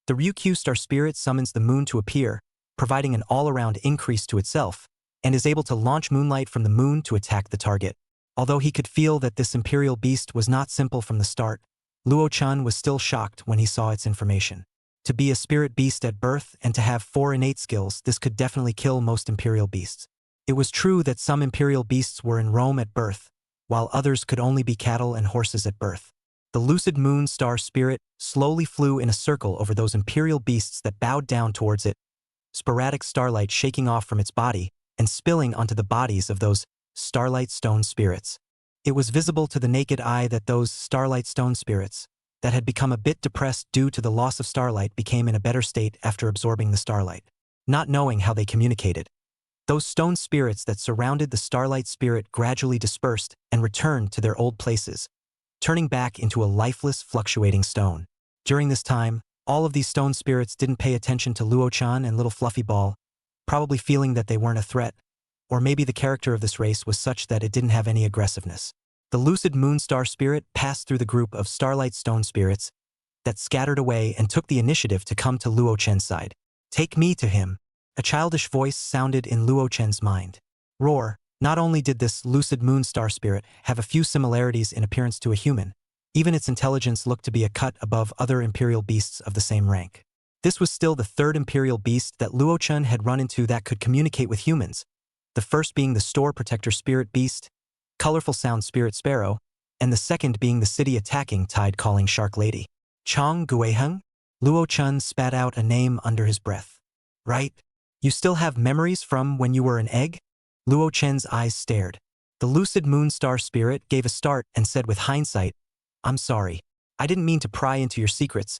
The Ryukyu star spirit summons the moon to appear, providing an all-around increase to itself, and is able to launch moonlight from the moon to attack the target. Although he could feel that this imperial beast was not simple from the start, Luo-chan was still shocked when he saw its information. To be a spirit beast at birth and to have 4 innate skills, this could definitely kill most imperial beasts. It was true that some imperial beasts were in Rome at birth, while others could only be cattle and horses at birth. The lucid moon star spirit slowly flew in a circle over those imperial beasts that bowed down towards it, sporadic starlight shaking off from its body and spilling onto the bodies of those starlight stone spirits. It was visible to the naked eye that those starlight stone spirits, that had become a bit depressed due to the loss of starlight, became in a better state after absorbing the starlight. Not knowing how they communicated, those stone spirits that surrounded the starlight spirit gradually dispersed and returned to their old places, turning back into a lifeless, fluctuating stone. During this time, all of these stone spirits didn't pay attention to Luo-chan and Little Fluffy Ball, probably feeling that they weren't a threat, or maybe the character of this race was such that it didn't have any aggressiveness. The lucid moonstar spirit passed through the group of starlight stone spirits that scattered away and took the initiative to come to Luo-chan's side. "Take me to him," a childish voice sounded in Luo-chan's mind. Roar. Not only did this lucid moonstar spirit have a few similarities in appearance to a human, even its intelligence looked to be a cut above other imperial beasts of the same rank. This was still the 3rd imperial beast that Luo-chan had run into that could communicate with humans, the first being the store protector spirit beast, colorful sound spirit sparrow, and the second being the city attacking tide calling shark lady. Chong Gueheng? Luo-chan spat out a name under his breath. Right? You still have memories from when you were an egg? Luo-chan's eyes stared. The lucid moonstar spirit gave a start and said with hindsight, "I'm sorry. I didn't mean to pry into your secrets,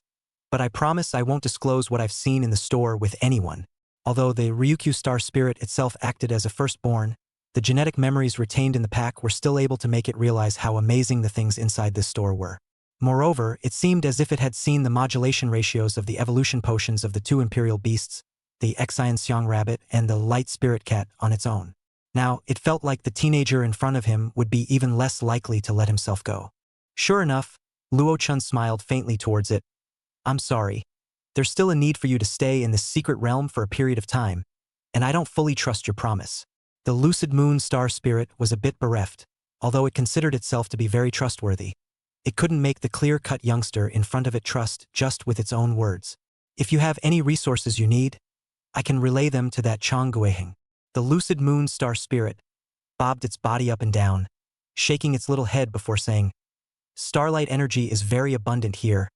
but I promise I won't disclose what I've seen in the store with anyone." Although the Ryukyu star spirit itself acted as a firstborn, the genetic memories retained in the pack were still able to make it realize how amazing the things inside this store were. Moreover, it seemed as if it had seen the modulation ratios of the evolution potions of the 2 imperial beasts, the Exian Xiang rabbit and the light spirit cat, on its own. Now, it felt like the teenager in front of him would be even less likely to let himself go. Sure enough, Luo-chan smiled faintly towards it. "I'm sorry. There's still a need for you to stay in this secret realm for a period of time, and I don't fully trust your promise." The lucid moon star spirit was a bit bereft, although it considered itself to be very trustworthy. It couldn't make the clear-cut youngster in front of it trust just with its own words. "If you have any resources you need, I can relay them to that Chong Gueheng." The lucid moon star spirit bobbed its body up and down, shaking its little head before saying, "Starlight energy is very abundant here.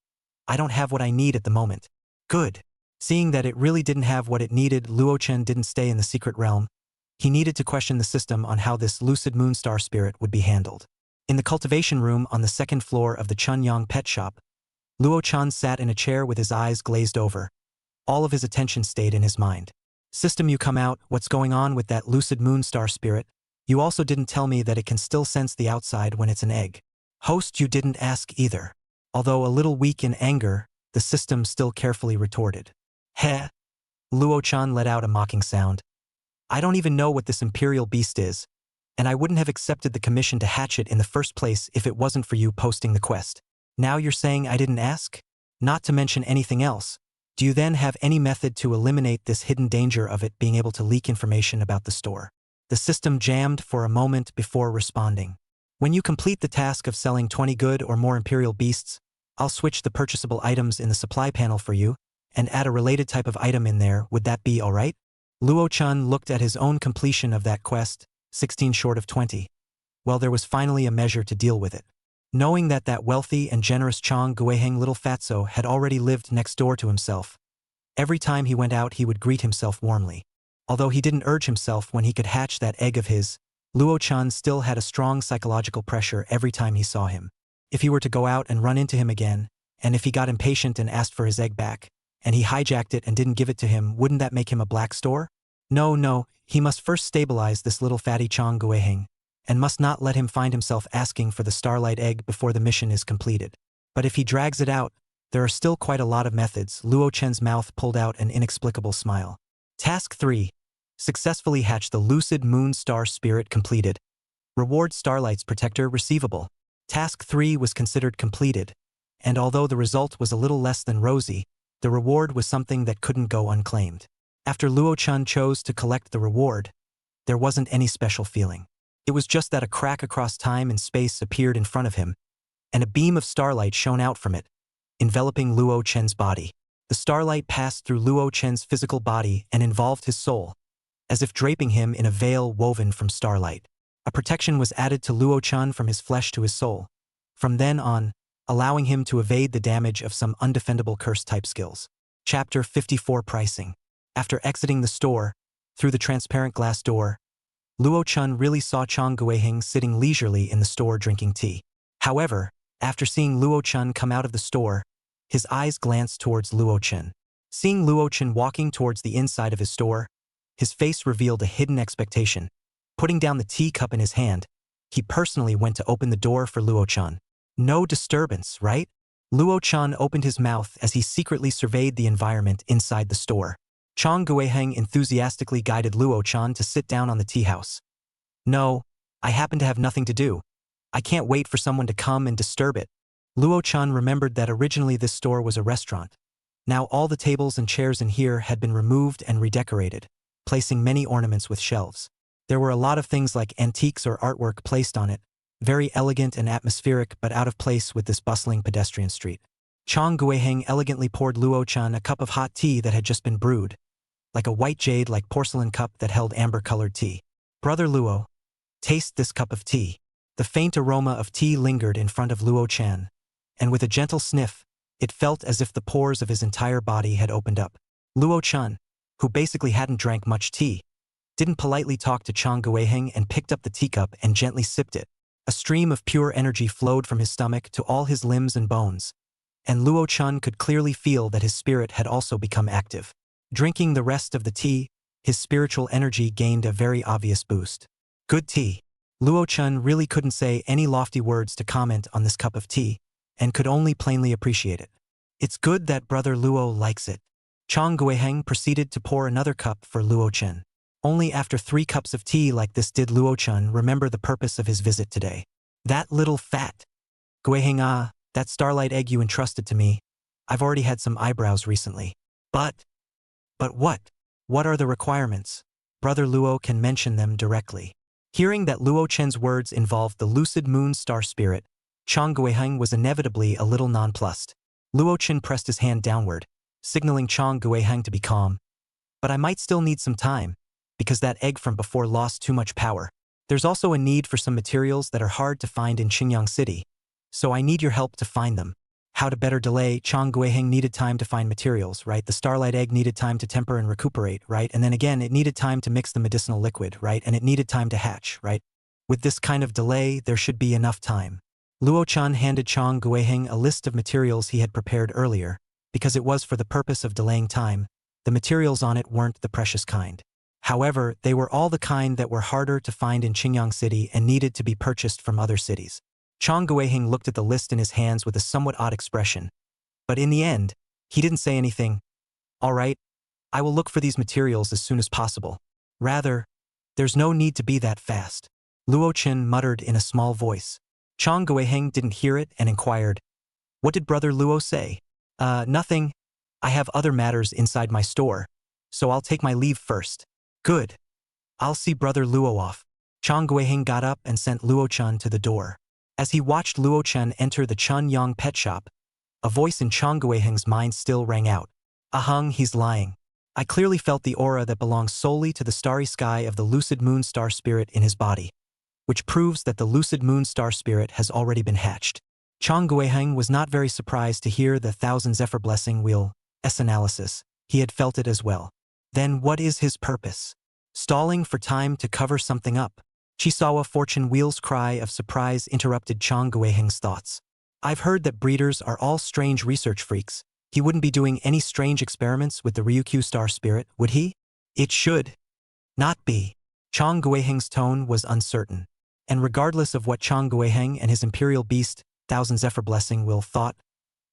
I don't have what I need at the moment." Good. Seeing that it really didn't have what it needed, Luo-chan didn't stay in the secret realm. He needed to question the system on how this lucid moonstar spirit would be handled. In the cultivation room on the 2nd floor of the Chunyang pet shop, Luo-chan sat in a chair with his eyes glazed over. All of his attention stayed in his mind. "System, you come out, what's going on with that lucid moonstar spirit? You also didn't tell me that it can still sense the outside when it's an egg." "Host, you didn't ask either." Although a little weak in anger, the system still carefully retorted. "Heh." Luo-chan let out a mocking sound. "I don't even know what this imperial beast is, and I wouldn't have accepted the commission to hatch it in the first place if it wasn't for you posting the quest. Now you're saying I didn't ask? Not to mention anything else. Do you then have any method to eliminate this hidden danger of it being able to leak information about the store?" The system jammed for a moment before responding. "When you complete the task of selling 20 good or more imperial beasts, I'll switch the purchasable items in the supply panel for you and add a related type of item in there. Would that be all right?" Luo-chan looked at his own completion of that quest, 16 short of 20. Well, there was finally a measure to deal with it. Knowing that that wealthy and generous Chong Gueheng little fatso had already lived next door to himself, every time he went out he would greet himself warmly. Although he didn't urge himself when he could hatch that egg of his, Luo-chan still had a strong psychological pressure every time he saw him. If he were to go out and run into him again, and if he got impatient and asked for his egg back, and he hijacked it and didn't give it to him, wouldn't that make him a black store? No, he must first stabilize this little fatty Chong Gueheng, and must not let him find himself asking for the starlight egg before the mission is completed. But if he drags it out, there are still quite a lot of methods. Luo-chan's mouth pulled out an inexplicable smile. Task 3. Successfully hatched the Lucid Moon Star Spirit completed. Reward Starlight's Protector receivable. Task 3 was considered completed, and although the result was a little less than rosy, the reward was something that couldn't go unclaimed. After Luo-chun chose to collect the reward, there wasn't any special feeling. It was just that a crack across time and space appeared in front of him, and a beam of starlight shone out from it, enveloping Luo-chen's body. The starlight passed through Luo-chen's physical body and involved his soul, as if draping him in a veil woven from starlight. A protection was added to Luo-chan from his flesh to his soul, from then on, allowing him to evade the damage of some undefendable curse-type skills. Chapter 54 Pricing. After exiting the store, through the transparent glass door, Luo-chun really saw Chang Guiheng sitting leisurely in the store drinking tea. However, after seeing Luo-chun come out of the store, his eyes glanced towards Luo-chun. Seeing Luo-chun walking towards the inside of his store, his face revealed a hidden expectation. Putting down the teacup in his hand, he personally went to open the door for Luo-chun. No disturbance, right? Luo-chun opened his mouth as he secretly surveyed the environment inside the store. Chang Guiheng enthusiastically guided Luo-chan to sit down on the tea house. No, I happen to have nothing to do. I can't wait for someone to come and disturb it. Luo-chan remembered that originally this store was a restaurant. Now all the tables and chairs in here had been removed and redecorated, placing many ornaments with shelves. There were a lot of things like antiques or artwork placed on it, very elegant and atmospheric but out of place with this bustling pedestrian street. Chang Guiheng elegantly poured Luo-chan a cup of hot tea that had just been brewed, like a white jade-like porcelain cup that held amber-colored tea. Brother Luo, taste this cup of tea. The faint aroma of tea lingered in front of Luo-chan, and with a gentle sniff, it felt as if the pores of his entire body had opened up. Luo-chan, who basically hadn't drank much tea, didn't politely talk to Chang Guiheng and picked up the teacup and gently sipped it. A stream of pure energy flowed from his stomach to all his limbs and bones, and Luo-chan could clearly feel that his spirit had also become active. Drinking the rest of the tea, his spiritual energy gained a very obvious boost. Good tea. Luo-chan really couldn't say any lofty words to comment on this cup of tea, and could only plainly appreciate it. It's good that Brother Luo likes it. Chang Guiheng proceeded to pour another cup for Luo-chan. Only after 3 cups of tea like this did Luo-chan remember the purpose of his visit today. That little fat. Guiheng, that starlight egg you entrusted to me. I've already had some eyebrows recently. But what? What are the requirements? Brother Luo can mention them directly. Hearing that Luo-chen's words involved the Lucid Moon Star Spirit, Chang Guiheng was inevitably a little nonplussed. Luo-chen pressed his hand downward, signaling Chang Guiheng to be calm. But I might still need some time, because that egg from before lost too much power. There's also a need for some materials that are hard to find in Qingyang City, so I need your help to find them. How to better delay? Chang Guiheng needed time to find materials, right? The starlight egg needed time to temper and recuperate, right? And then again, it needed time to mix the medicinal liquid, right? And it needed time to hatch, right? With this kind of delay, there should be enough time. Luo-chan handed Chang Guiheng a list of materials he had prepared earlier, because it was for the purpose of delaying time. The materials on it weren't the precious kind. However, they were all the kind that were harder to find in Qingyang City and needed to be purchased from other cities. Chang Guiheng looked at the list in his hands with a somewhat odd expression. But in the end, he didn't say anything. All right, I will look for these materials as soon as possible. Rather, there's no need to be that fast. Luo-chen muttered in a small voice. Chang Guiheng didn't hear it and inquired, "What did Brother Luo say?" Nothing. I have other matters inside my store, so I'll take my leave first." "Good. I'll see Brother Luo off." Chang Guiheng got up and sent Luo-chan to the door. As he watched Luo-chan enter the Chunyang pet shop, a voice in Chang Guiheng's mind still rang out. "Ahung, he's lying. I clearly felt the aura that belongs solely to the starry sky of the Lucid Moon Star Spirit in his body, which proves that the Lucid Moon Star Spirit has already been hatched." Chang Guiheng was not very surprised to hear the Thousand Zephyr Blessing Wheel's analysis. He had felt it as well. Then what is his purpose? Stalling for time to cover something up? Chisawa Fortune Wheel's cry of surprise interrupted Chang Guiheng's thoughts. "I've heard that breeders are all strange research freaks. He wouldn't be doing any strange experiments with the Ryukyu Star Spirit, would he?" "It should not be." Chang Guiheng's tone was uncertain. And regardless of what Chang Guiheng and his Imperial Beast, Thousand Zephyr Blessing Will thought,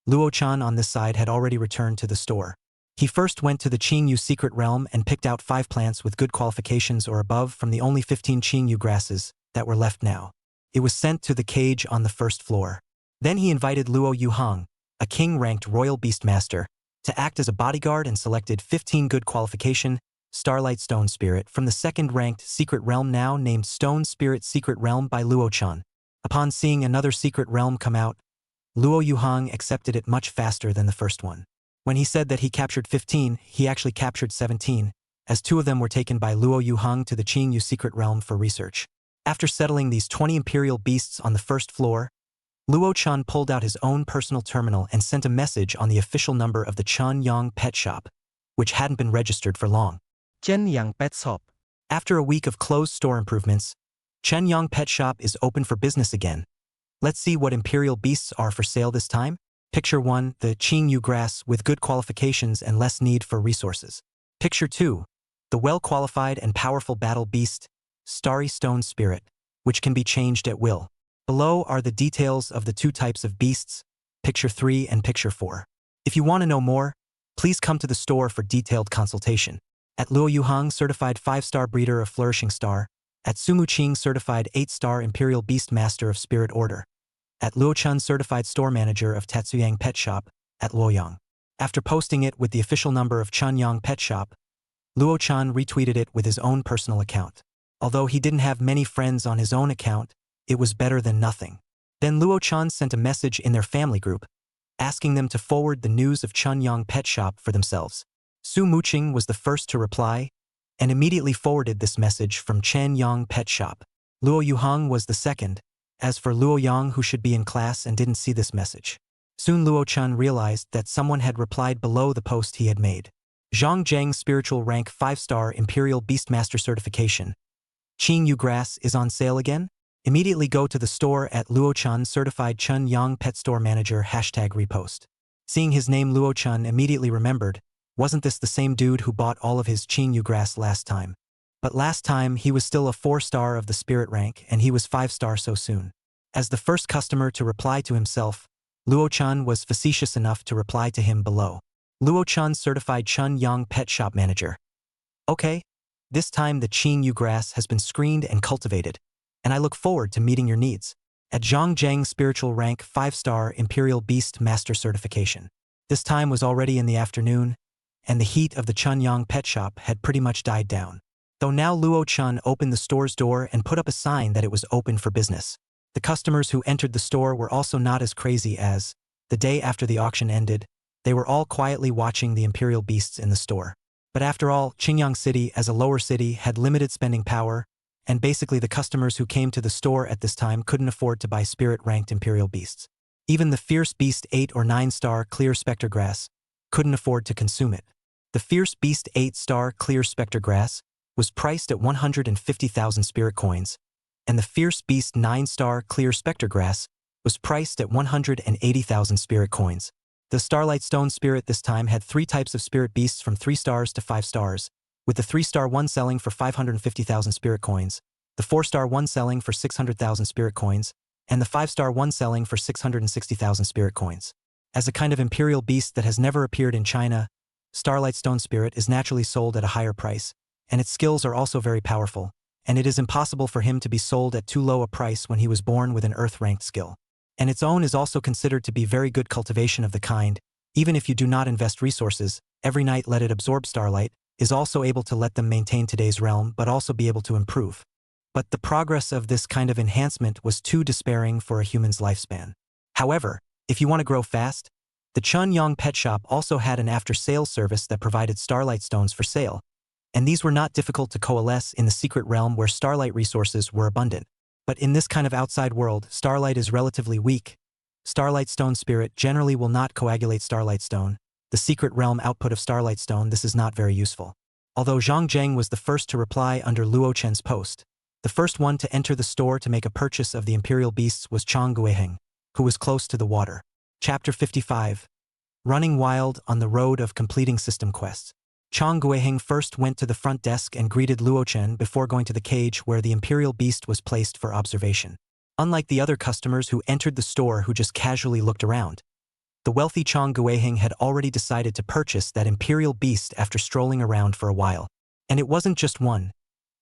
Luo-chan on this side had already returned to the store. He first went to the Ching Yu secret realm and picked out 5 plants with good qualifications or above from the only 15 Ching Yu grasses that were left now. It was sent to the cage on the first floor. Then he invited Luo Yuhang, a king-ranked royal beastmaster, to act as a bodyguard and selected 15 good qualification Starlight Stone Spirit from the second-ranked secret realm now named Stone Spirit Secret Realm by Luo Chan. Upon seeing another secret realm come out, Luo Yuhang accepted it much faster than the first one. When he said that he captured 15, he actually captured 17, as 2 of them were taken by Luo Yuhang to the Ching Yu secret realm for research. After settling these 20 imperial beasts on the first floor, Luo Chan pulled out his own personal terminal and sent a message on the official number of the Chunyang pet shop, which hadn't been registered for long. Chenyang Pet Shop. After a week of closed store improvements, Chenyang Pet Shop is open for business again. Let's see what imperial beasts are for sale this time. Picture 1, the Ching Yu grass with good qualifications and less need for resources. Picture 2, the well-qualified and powerful battle beast, Starry Stone Spirit, which can be changed at will. Below are the details of the 2 types of beasts, Picture 3 and Picture 4. If you want to know more, please come to the store for detailed consultation. At Luo Yuhang, certified 5-star breeder of Flourishing Star. At Sumu Ching, certified 8-star Imperial Beast Master of Spirit Order. At Luo Chun, certified store manager of Tatsuyang Pet Shop. At Luoyang. After posting it with the official number of Chunyang Pet Shop, Luo Chan retweeted it with his own personal account. Although he didn't have many friends on his own account, it was better than nothing. Then Luo Chan sent a message in their family group, asking them to forward the news of Chunyang Pet Shop for themselves. Su Muqing was the first to reply, and immediately forwarded this message from Chenyang Pet Shop. Luo Yuhang was the second. As for Luo Yang, who should be in class and didn't see this message. Soon Luo Chun realized that someone had replied below the post he had made. Zhang Zheng Spiritual Rank 5-star Imperial Beastmaster Certification. Ching Yu Grass is on sale again? Immediately go to the store at Luo Chun Certified Chun Yang Pet Store Manager #repost. Seeing his name, Luo Chun immediately remembered, wasn't this the same dude who bought all of his Ching Yu Grass last time? But last time he was still a 4-star of the spirit rank and he was 5-star so soon. As the first customer to reply to himself, Luo Chun was facetious enough to reply to him below. Luo Chun Certified Chun Yang Pet Shop Manager. Okay, this time the Ching Yu Grass has been screened and cultivated, and I look forward to meeting your needs. At Zhang Zheng Spiritual Rank 5-star Imperial Beast Master Certification. This time was already in the afternoon, and the heat of the Chunyang Pet Shop had pretty much died down. Though now Luo Chun opened the store's door and put up a sign that it was open for business. The customers who entered the store were also not as crazy as, the day after the auction ended, they were all quietly watching the imperial beasts in the store. But after all, Qingyang City as a lower city had limited spending power, and basically the customers who came to the store at this time couldn't afford to buy spirit-ranked imperial beasts. Even the Fierce Beast 8 or 9-star Clear Spectre Grass couldn't afford to consume it. The Fierce Beast 8-star Clear Spectre Grass was priced at 150,000 spirit coins, and the Fierce Beast 9-star Clear Spectre Grass was priced at 180,000 spirit coins. The Starlight Stone Spirit this time had 3 types of spirit beasts from 3 stars to 5 stars, with the 3-star one selling for 550,000 spirit coins, the 4-star one selling for 600,000 spirit coins, and the 5-star one selling for 660,000 spirit coins. As a kind of imperial beast that has never appeared in China, Starlight Stone Spirit is naturally sold at a higher price, and its skills are also very powerful, and it is impossible for him to be sold at too low a price when he was born with an Earth-ranked skill. And its own is also considered to be very good cultivation of the kind. Even if you do not invest resources, every night let it absorb starlight, is also able to let them maintain today's realm but also be able to improve. But the progress of this kind of enhancement was too despairing for a human's lifespan. However, if you want to grow fast, the Chunyang Pet Shop also had an after-sales service that provided starlight stones for sale, and these were not difficult to coalesce in the secret realm where starlight resources were abundant. But in this kind of outside world, starlight is relatively weak. Starlight Stone Spirit generally will not coagulate starlight stone. The secret realm output of starlight stone, this is not very useful. Although Zhang Zheng was the first to reply under Luo Chen's post, the first one to enter the store to make a purchase of the imperial beasts was Chang Guiheng, who was close to the water. Chapter 55. Running wild on the road of completing system quests. Chang Guiheng first went to the front desk and greeted Luo Chen before going to the cage where the imperial beast was placed for observation. Unlike the other customers who entered the store who just casually looked around, The wealthy Chang Guiheng had already decided to purchase that imperial beast after strolling around for a while. And it wasn't just one.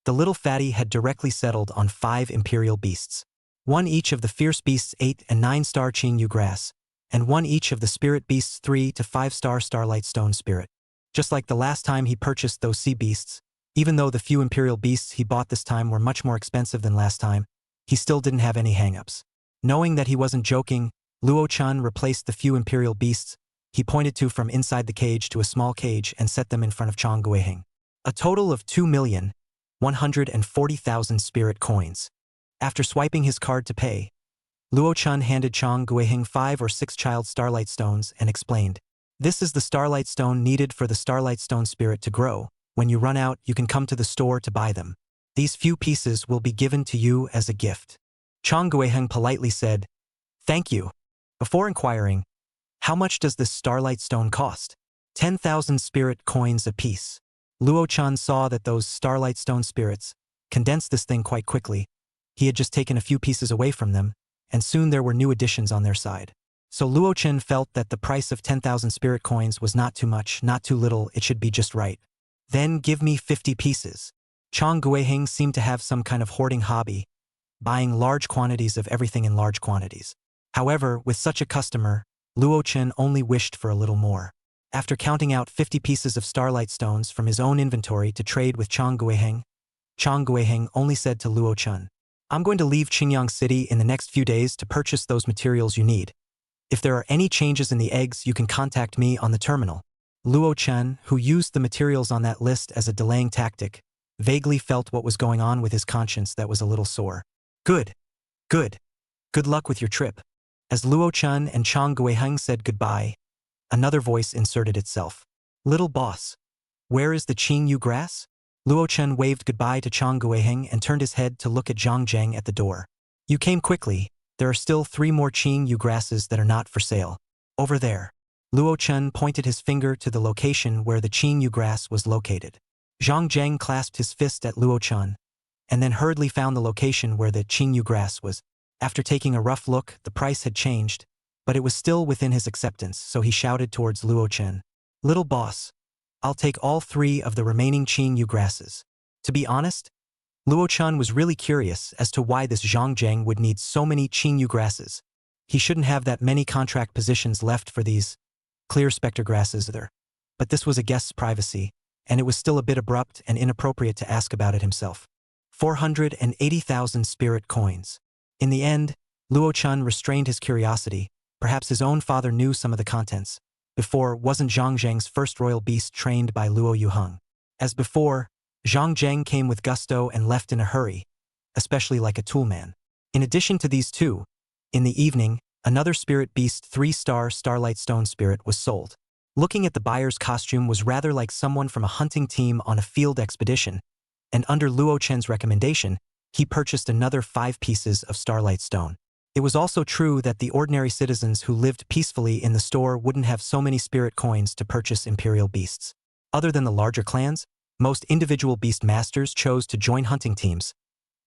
The little fatty had directly settled on 5 imperial beasts. 1 each of the fierce beasts 8 and 9-star Ching Yu grass, and 1 each of the spirit beasts 3 to 5-star Starlight Stone Spirit. Just like the last time he purchased those sea beasts, even though the few imperial beasts he bought this time were much more expensive than last time, he still didn't have any hang-ups. Knowing that he wasn't joking, Luo Chun replaced the few imperial beasts he pointed to from inside the cage to a small cage and set them in front of Chang Guiheng. A total of 2,140,000 spirit coins. After swiping his card to pay, Luo Chun handed Chang Guiheng 5 or 6 child Starlight Stones and explained, "This is the Starlight Stone needed for the Starlight Stone Spirit to grow. When you run out, you can come to the store to buy them. These few pieces will be given to you as a gift." Chang Guiheng politely said, "Thank you." Before inquiring, "How much does this Starlight Stone cost?" 10,000 spirit coins apiece. Luo Chun saw that those Starlight Stone spirits condensed this thing quite quickly. He had just taken a few pieces away from them, and soon there were new additions on their side. So Luo Chun felt that the price of 10,000 spirit coins was not too much, not too little, it should be just right. "Then give me 50 pieces. Chang Guiheng seemed to have some kind of hoarding hobby, buying large quantities of everything in large quantities. However, with such a customer, Luo Chun only wished for a little more. After counting out 50 pieces of Starlight Stones from his own inventory to trade with Chang Guiheng only said to Luo Chun, "I'm going to leave Qingyang City in the next few days to purchase those materials you need. If there are any changes in the eggs, you can contact me on the terminal." Luo Chun, who used the materials on that list as a delaying tactic, vaguely felt what was going on with his conscience that was a little sore. Good luck with your trip." As Luo Chun and Chang Guiheng said goodbye, another voice inserted itself. "Little boss, where is the Qing Yu grass?" Luo Chun waved goodbye to Chang Guiheng and turned his head to look at Zhang Zheng at the door. "You came quickly. There are still 3 more Qing Yu grasses that are not for sale. Over there." Luo Chun pointed his finger to the location where the Qing Yu grass was located. Zhang Zheng clasped his fist at Luo Chun, and then hurriedly found the location where the Qing Yu grass was. After taking a rough look, the price had changed, but it was still within his acceptance, so he shouted towards Luo Chun, "Little boss, I'll take all 3 of the remaining Qing Yu grasses." To be honest, Luo Chun was really curious as to why this Zhang Zheng would need so many Qing Yu grasses. He shouldn't have that many contract positions left for these clear specter grasses there. But this was a guest's privacy, and it was still a bit abrupt and inappropriate to ask about it himself. 480,000 spirit coins. In the end, Luo Chun restrained his curiosity. Perhaps his own father knew some of the contents. Before, wasn't Zhang Zheng's first royal beast trained by Luo Yuheng? As before, Zhang Zheng came with gusto and left in a hurry, especially like a toolman. In addition to these 2, in the evening, another spirit beast 3-star Starlight Stone Spirit was sold. Looking at the buyer's costume was rather like someone from a hunting team on a field expedition, and under Luo Chen's recommendation, he purchased another 5 pieces of Starlight Stone. It was also true that the ordinary citizens who lived peacefully in the store wouldn't have so many spirit coins to purchase imperial beasts. Other than the larger clans, most individual beast masters chose to join hunting teams.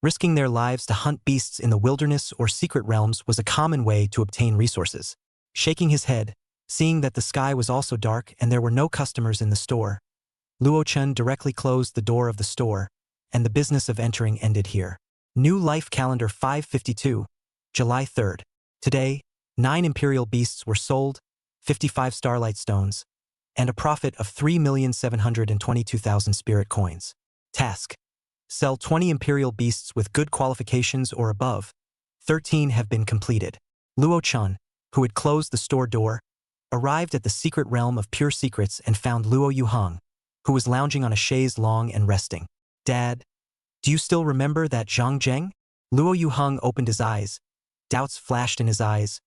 Risking their lives to hunt beasts in the wilderness or secret realms was a common way to obtain resources. Shaking his head, seeing that the sky was also dark and there were no customers in the store, Luo Chun directly closed the door of the store, and the business of entering ended here. New Life Calendar 552, July 3rd. Today, 9 Imperial Beasts were sold, 55 Starlight Stones, and a profit of 3,722,000 spirit coins. Task: sell 20 Imperial Beasts with good qualifications or above. 13 have been completed. Luo Chun, who had closed the store door, arrived at the secret realm of pure secrets and found Luo Yuheng, who was lounging on a chaise longue and resting. "Dad, do you still remember that Zhang Zheng?" Luo Yuheng opened his eyes. Doubts flashed in his eyes.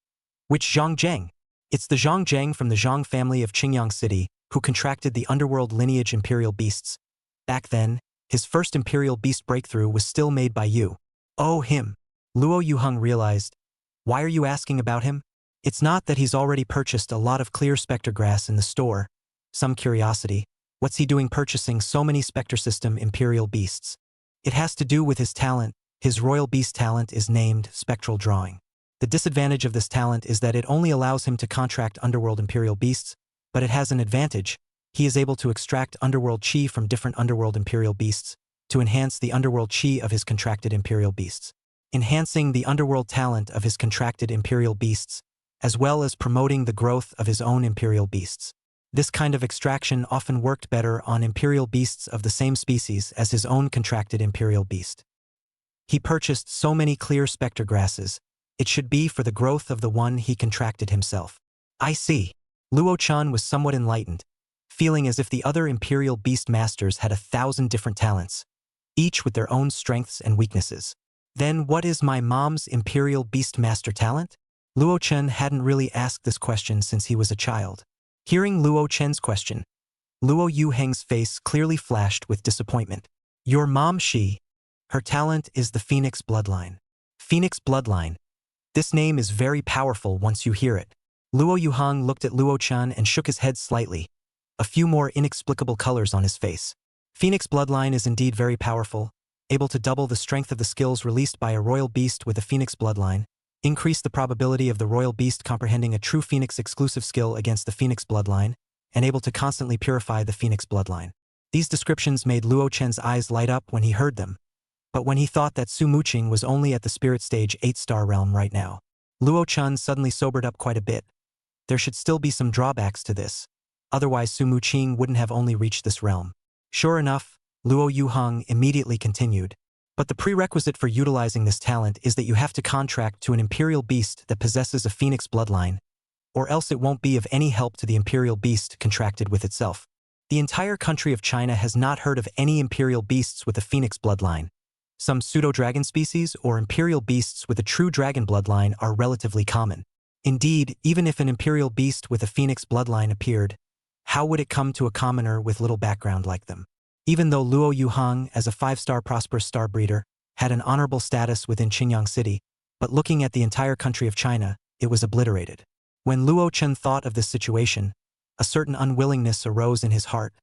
"Which Zhang Zheng?" "It's the Zhang Zheng from the Zhang family of Qingyang City, who contracted the underworld lineage Imperial Beasts. Back then, his first Imperial Beast breakthrough was still made by you." "Oh, him." Luo Yuheng realized. "Why are you asking about him?" "It's not that he's already purchased a lot of clear specter grass in the store. Some curiosity. What's he doing purchasing so many specter system Imperial Beasts?" "It has to do with his talent. His royal beast talent is named spectral drawing. The disadvantage of this talent is that it only allows him to contract underworld imperial beasts, but it has an advantage. He is able to extract underworld chi from different underworld imperial beasts to enhance the underworld chi of his contracted imperial beasts. Enhancing the underworld talent of his contracted imperial beasts, as well as promoting the growth of his own imperial beasts. This kind of extraction often worked better on imperial beasts of the same species as his own contracted imperial beast. He purchased so many clear spectre grasses. It should be for the growth of the one he contracted himself. I see. Luo-chan was somewhat enlightened, feeling as if the other imperial beast masters had 1,000 different talents, each with their own strengths and weaknesses. Then what is my mom's imperial beast master talent? Luo-chen hadn't really asked this question since he was a child. Hearing Luo-chen's question, Luo Yuheng's face clearly flashed with disappointment. Your mom, her talent is the Phoenix bloodline. Phoenix bloodline. This name is very powerful once you hear it. Luo Yuheng looked at Luo-chan and shook his head slightly, a few more inexplicable colors on his face. Phoenix bloodline is indeed very powerful, able to double the strength of the skills released by a royal beast with a Phoenix bloodline, increase the probability of the royal beast comprehending a true Phoenix exclusive skill against the Phoenix bloodline, and able to constantly purify the Phoenix bloodline. These descriptions made Luo-chen's eyes light up when he heard them, but when he thought that Su Muqing was only at the spirit stage 8-star realm right now, Luo-chen suddenly sobered up quite a bit. There should still be some drawbacks to this, otherwise Su Muqing wouldn't have only reached this realm. Sure enough, Luo Yuheng immediately continued. But the prerequisite for utilizing this talent is that you have to contract to an imperial beast that possesses a Phoenix bloodline, or else it won't be of any help to the imperial beast contracted with itself. The entire country of China has not heard of any imperial beasts with a Phoenix bloodline. Some pseudo-dragon species or imperial beasts with a true dragon bloodline are relatively common. Indeed, even if an imperial beast with a Phoenix bloodline appeared, how would it come to a commoner with little background like them? Even though Luo Yuheng, as a 5-star prosperous star breeder, had an honorable status within Qingyang City, but looking at the entire country of China, it was obliterated. When Luo-chen thought of this situation, a certain unwillingness arose in his heart,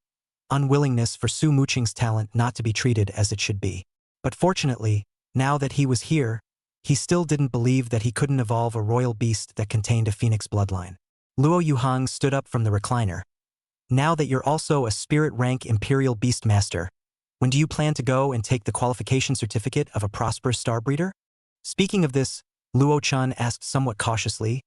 unwillingness for Su Muqing's talent not to be treated as it should be. But fortunately, now that he was here, he still didn't believe that he couldn't evolve a royal beast that contained a Phoenix bloodline. Luo Yuheng stood up from the recliner. Now that you're also a spirit rank imperial beastmaster, when do you plan to go and take the qualification certificate of a prosperous star breeder? Speaking of this, Luo-chan asked somewhat cautiously,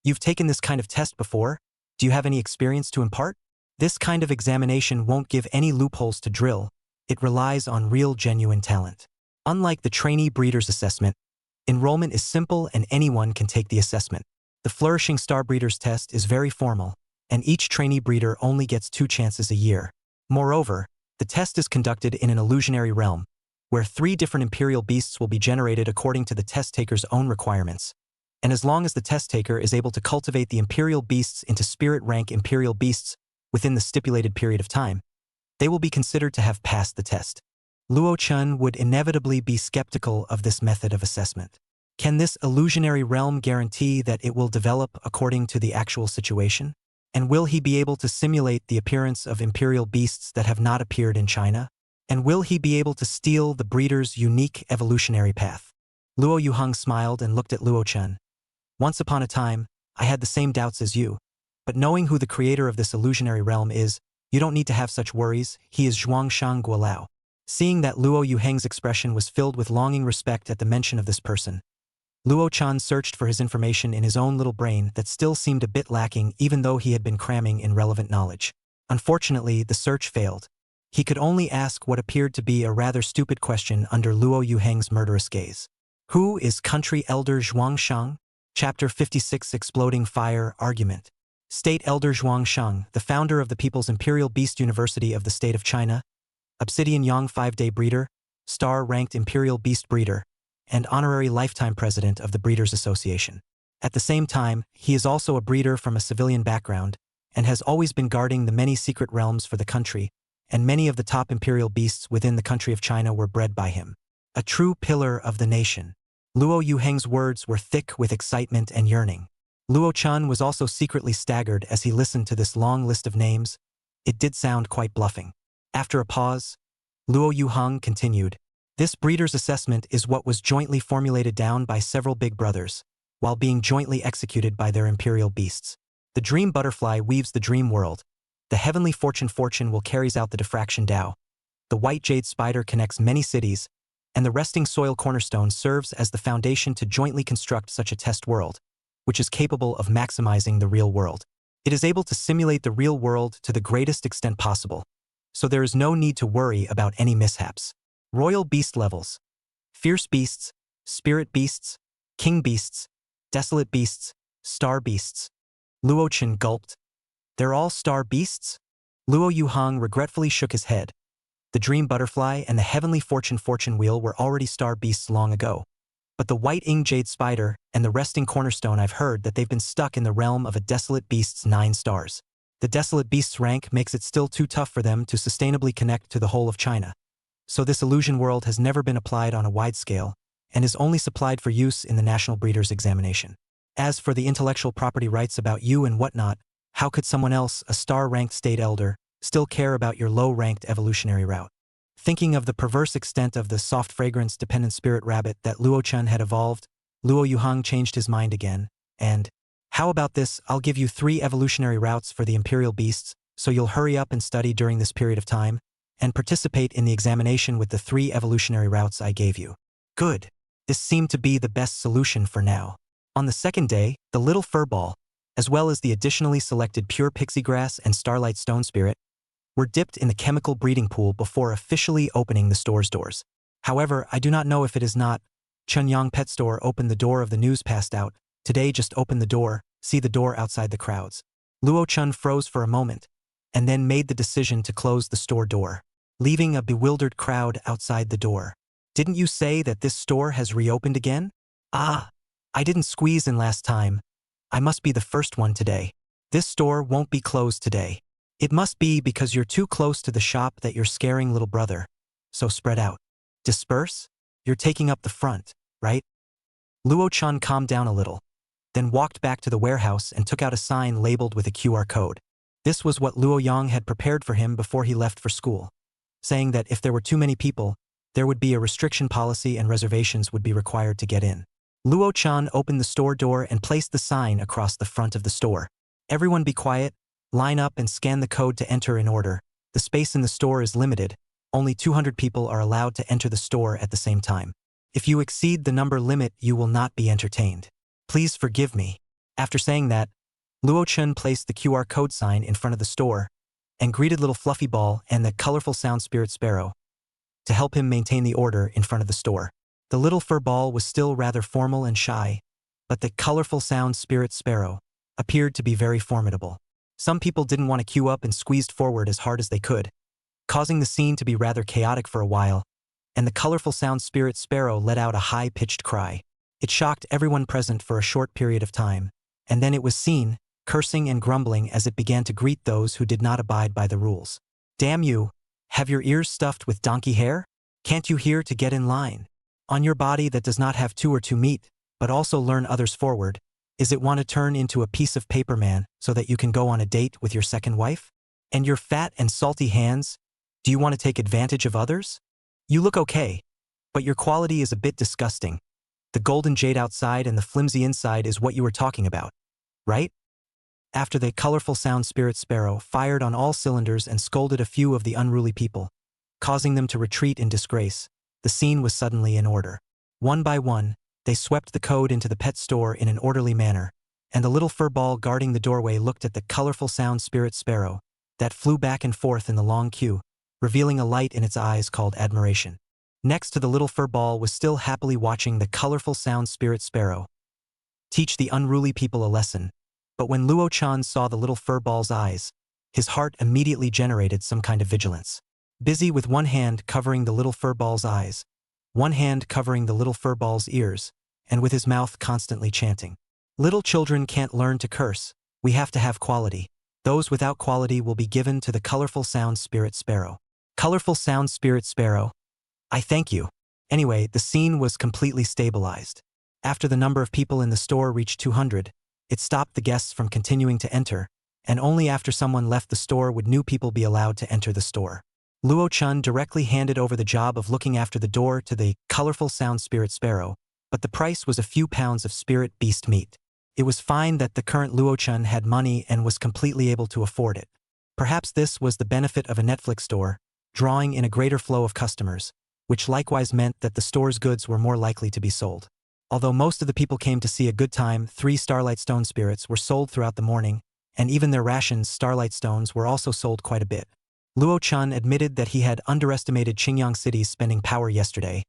you've taken this kind of test before? Do you have any experience to impart? This kind of examination won't give any loopholes to drill. It relies on real genuine talent. Unlike the trainee breeder's assessment, enrollment is simple and anyone can take the assessment. The flourishing star breeder's test is very formal, and each trainee breeder only gets 2 chances a year. Moreover, the test is conducted in an illusionary realm, where 3 different imperial beasts will be generated according to the test taker's own requirements. And as long as the test taker is able to cultivate the imperial beasts into spirit rank imperial beasts within the stipulated period of time, they will be considered to have passed the test. Luo-chen would inevitably be skeptical of this method of assessment. Can this illusionary realm guarantee that it will develop according to the actual situation? And will he be able to simulate the appearance of imperial beasts that have not appeared in China? And will he be able to steal the breeder's unique evolutionary path? Luo Yuheng smiled and looked at Luo-chen. Once upon a time, I had the same doubts as you, but knowing who the creator of this illusionary realm is, you don't need to have such worries. He is Zhuangshang Guolao. Seeing that Luo Yuheng's expression was filled with longing respect at the mention of this person, Luo-chan searched for his information in his own little brain that still seemed a bit lacking even though he had been cramming in relevant knowledge. Unfortunately, the search failed. He could only ask what appeared to be a rather stupid question under Luo Yuheng's murderous gaze. Who is Country Elder Zhuangshang? Chapter 56 Exploding Fire Argument. State Elder Zhuangshang, the founder of the People's Imperial Beast University of the State of China, Obsidian Yang 5-day breeder, star-ranked Imperial Beast breeder, and honorary lifetime president of the Breeders' Association. At the same time, he is also a breeder from a civilian background and has always been guarding the many secret realms for the country, and many of the top imperial beasts within the country of China were bred by him. A true pillar of the nation. Luo Yuheng's words were thick with excitement and yearning. Luo-chan was also secretly staggered as he listened to this long list of names. It did sound quite bluffing. After a pause, Luo Yuheng continued, this breeder's assessment is what was jointly formulated down by several big brothers. while being jointly executed by their imperial beasts. The dream butterfly weaves the dream world. The heavenly fortune will carries out the diffraction Tao. The white jade spider connects many cities, and the resting soil cornerstone serves as the foundation to jointly construct such a test world, which is capable of maximizing the real world. It is able to simulate the real world to the greatest extent possible, so there is no need to worry about any mishaps. Royal beast levels. Fierce beasts, spirit beasts, king beasts, desolate beasts, star beasts. Luo Chen gulped. They're all star beasts? Luo Yuhang regretfully shook his head. The dream butterfly and the heavenly fortune wheel were already star beasts long ago. But the white ing jade spider and the resting cornerstone, I've heard that they've been stuck in the realm of a desolate beast's 9 stars. The desolate beast's rank makes it still too tough for them to sustainably connect to the whole of China. So this illusion world has never been applied on a wide scale and is only supplied for use in the National Breeders' Examination. As for the intellectual property rights about you and whatnot, how could someone else, a star-ranked state elder, still care about your low-ranked evolutionary route? Thinking of the perverse extent of the soft fragrance-dependent spirit rabbit that Luo Chen had evolved, Luo Yuhang changed his mind again, and, how about this, I'll give you 3 evolutionary routes for the imperial beasts, so you'll hurry up and study during this period of time, and participate in the examination with the 3 evolutionary routes I gave you. Good. This seemed to be the best solution for now. On the second day, the little furball, as well as the additionally selected pure pixie grass and starlight stone spirit, were dipped in the chemical breeding pool before officially opening the store's doors. However, I do not know if it is not. Chunyang Pet Store opened the door of the news passed out. Today just open the door, see the door outside the crowds. Luo Chen froze for a moment, and then made the decision to close the store door, leaving a bewildered crowd outside the door. Didn't you say that this store has reopened again? Ah, I didn't squeeze in last time. I must be the first one today. This store won't be closed today. It must be because you're too close to the shop that you're scaring little brother. So spread out. Disperse? You're taking up the front, right? Luo Chen calmed down a little, then walked back to the warehouse and took out a sign labeled with a QR code. This was what Luo Yang had prepared for him before he left for school, saying that if there were too many people, there would be a restriction policy and reservations would be required to get in. Luo Chen opened the store door and placed the sign across the front of the store. Everyone be quiet, line up and scan the code to enter in order. The space in the store is limited. Only 200 people are allowed to enter the store at the same time. If you exceed the number limit, you will not be entertained. Please forgive me. After saying that, Luo Chen placed the QR code sign in front of the store and greeted little Fluffy Ball and the colorful sound spirit sparrow to help him maintain the order in front of the store. The little fur ball was still rather formal and shy, but the colorful sound spirit sparrow appeared to be very formidable. Some people didn't want to queue up and squeezed forward as hard as they could, causing the scene to be rather chaotic for a while, and the colorful sound spirit sparrow let out a high-pitched cry. It shocked everyone present for a short period of time, and then it was seen, cursing and grumbling as it began to greet those who did not abide by the rules. Damn you! Have your ears stuffed with donkey hair? Can't you hear to get in line? On your body that does not have 2 or 2 meat, but also learn others forward, is it want to turn into a piece of paper man so that you can go on a date with your second wife? And your fat and salty hands, do you want to take advantage of others? You look okay, but your quality is a bit disgusting. The golden jade outside and the flimsy inside is what you were talking about, right? After the colorful sound spirit sparrow fired on all cylinders and scolded a few of the unruly people, causing them to retreat in disgrace, the scene was suddenly in order. One by one, they swept the code into the pet store in an orderly manner, and the little fur ball guarding the doorway looked at the colorful sound spirit sparrow that flew back and forth in the long queue, revealing a light in its eyes called admiration. Next to the little fur ball was still happily watching the colorful sound spirit sparrow teach the unruly people a lesson, but when Luo Chen saw the little fur ball's eyes, his heart immediately generated some kind of vigilance. Busy with one hand covering the little fur ball's eyes, one hand covering the little fur ball's ears, and with his mouth constantly chanting. Little children can't learn to curse, we have to have quality. Those without quality will be given to the colorful sound spirit sparrow. Colorful sound spirit sparrow, I thank you. Anyway, the scene was completely stabilized. After the number of people in the store reached 200, it stopped the guests from continuing to enter, and only after someone left the store would new people be allowed to enter the store. Luo Chen directly handed over the job of looking after the door to the colorful sound spirit sparrow, but the price was a few pounds of spirit beast meat. It was fine that the current Luo-chun had money and was completely able to afford it. Perhaps this was the benefit of a Netflix store, drawing in a greater flow of customers, which likewise meant that the store's goods were more likely to be sold. Although most of the people came to see a good time, 3 Starlight Stone spirits were sold throughout the morning, and even their rations, Starlight Stones, were also sold quite a bit. Luo-chun admitted that he had underestimated Qingyang City's spending power yesterday.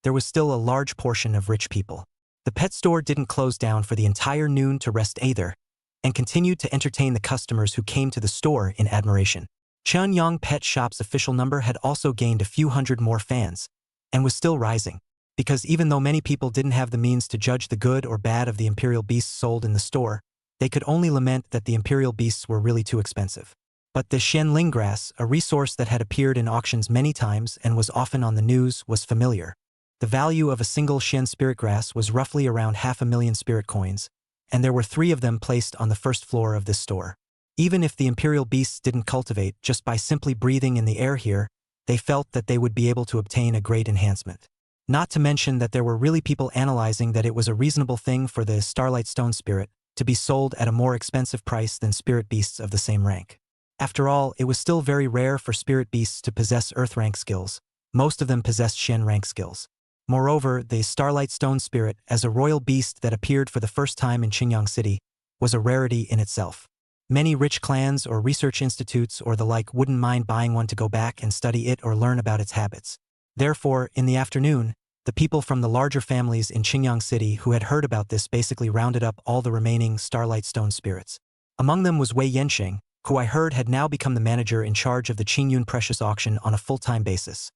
There was still a large portion of rich people. The pet store didn't close down for the entire noon to rest either, and continued to entertain the customers who came to the store in admiration. Chunyang Pet Shop's official number had also gained a few hundred more fans, and was still rising, because even though many people didn't have the means to judge the good or bad of the imperial beasts sold in the store, they could only lament that the imperial beasts were really too expensive. But the Xianling grass, a resource that had appeared in auctions many times and was often on the news, was familiar. The value of a single Xian spirit grass was roughly around 500,000 spirit coins, and there were 3 of them placed on the first floor of this store. Even if the imperial beasts didn't cultivate, just by simply breathing in the air here, they felt that they would be able to obtain a great enhancement. Not to mention that there were really people analyzing that it was a reasonable thing for the Starlight Stone spirit to be sold at a more expensive price than spirit beasts of the same rank. After all, it was still very rare for spirit beasts to possess Earth rank skills. Most of them possessed Shen rank skills. Moreover, the Starlight Stone spirit, as a royal beast that appeared for the first time in Qingyang City, was a rarity in itself. Many rich clans or research institutes or the like wouldn't mind buying one to go back and study it or learn about its habits. Therefore, in the afternoon, the people from the larger families in Qingyang City who had heard about this basically rounded up all the remaining Starlight Stone spirits. Among them was Wei Yanqing, who I heard had now become the manager in charge of the Qingyun Precious Auction on a full-time basis.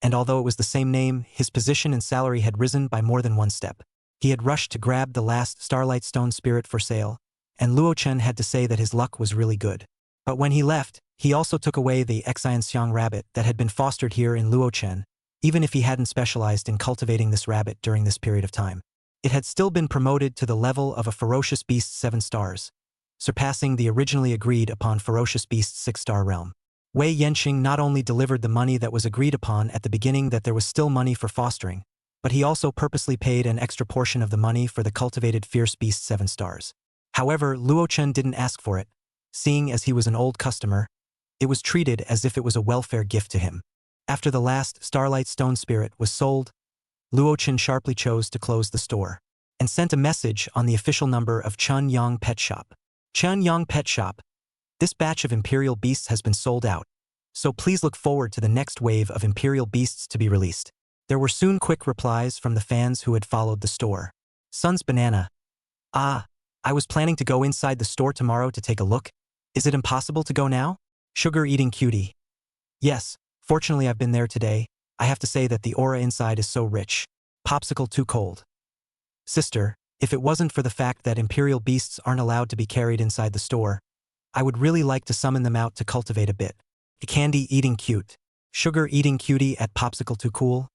And although it was the same name, his position and salary had risen by more than 1 step. He had rushed to grab the last Starlight Stone spirit for sale, and Luo-chun had to say that his luck was really good. But when he left, he also took away the Xianxiang rabbit that had been fostered here in Luo-chun, even if he hadn't specialized in cultivating this rabbit during this period of time. It had still been promoted to the level of a ferocious beast 7 stars, surpassing the originally agreed upon ferocious beast 6-star realm. Wei Yanqing not only delivered the money that was agreed upon at the beginning that there was still money for fostering, but he also purposely paid an extra portion of the money for the cultivated fierce beast 7 stars. However, Luo-chun didn't ask for it. Seeing as he was an old customer, it was treated as if it was a welfare gift to him. After the last Starlight Stone spirit was sold, Luo-chun sharply chose to close the store, and sent a message on the official number of Chunyang Pet Shop. Chunyang Pet Shop. This batch of imperial beasts has been sold out, so please look forward to the next wave of imperial beasts to be released. There were soon quick replies from the fans who had followed the store. Sun's Banana. Ah, I was planning to go inside the store tomorrow to take a look. Is it impossible to go now? Sugar Eating Cutie. Yes, fortunately I've been there today. I have to say that the aura inside is so rich. Popsicle Too Cold. Sister, if it wasn't for the fact that imperial beasts aren't allowed to be carried inside the store, I would really like to summon them out to cultivate a bit. Candy Eating Cute. Sugar Eating Cutie at Popsicle Too Cool.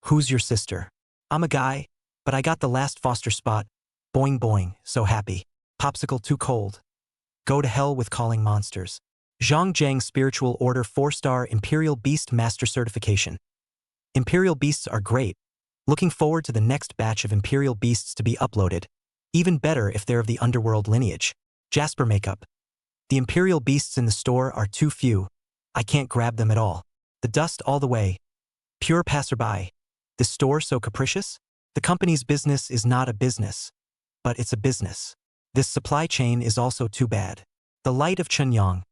Who's your sister? I'm a guy, but I got the last foster spot. Boing boing, so happy. Popsicle Too Cold. Go to hell with calling monsters. Zhangjiang Spiritual Order 4-star Imperial Beast Master Certification. Imperial beasts are great. Looking forward to the next batch of imperial beasts to be uploaded. Even better if they're of the underworld lineage. Jasper Makeup. The imperial beasts in the store are too few. I can't grab them at all. The dust all the way. Pure passerby. This store so capricious? The company's business is not a business, but it's a business. This supply chain is also too bad. The light of Chunyang.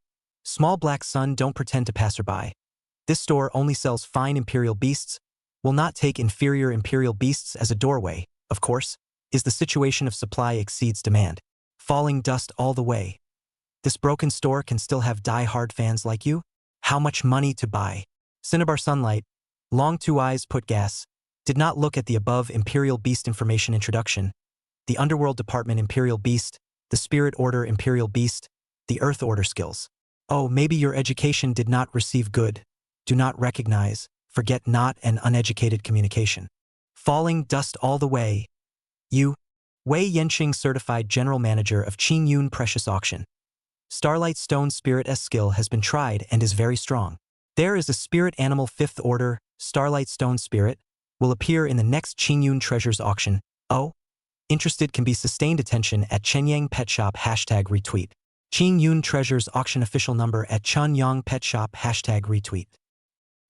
Small black sun don't pretend to passerby. This store only sells fine imperial beasts, will not take inferior imperial beasts as a doorway, of course, is the situation of supply exceeds demand. Falling dust all the way. This broken store can still have die-hard fans like you? How much money to buy? Cinnabar Sunlight, Long Two Eyes Put Gas, did not look at the above Imperial Beast information introduction, the Underworld Department Imperial Beast, the Spirit Order Imperial Beast, the Earth Order skills. Oh, maybe your education did not receive good, do not recognize, forget not an uneducated communication. Falling dust all the way. You, Wei Yanqing Certified General Manager of Qingyun Precious Auction. Starlight Stone Spirit S skill has been tried and is very strong. There is a spirit animal 5th order, Starlight Stone Spirit, will appear in the next Qingyun Treasures Auction, Oh? Interested can be sustained attention at Chenyang Pet Shop #retweet. Ching Yun Treasures Auction Official Number at Chenyang Pet Shop #retweet.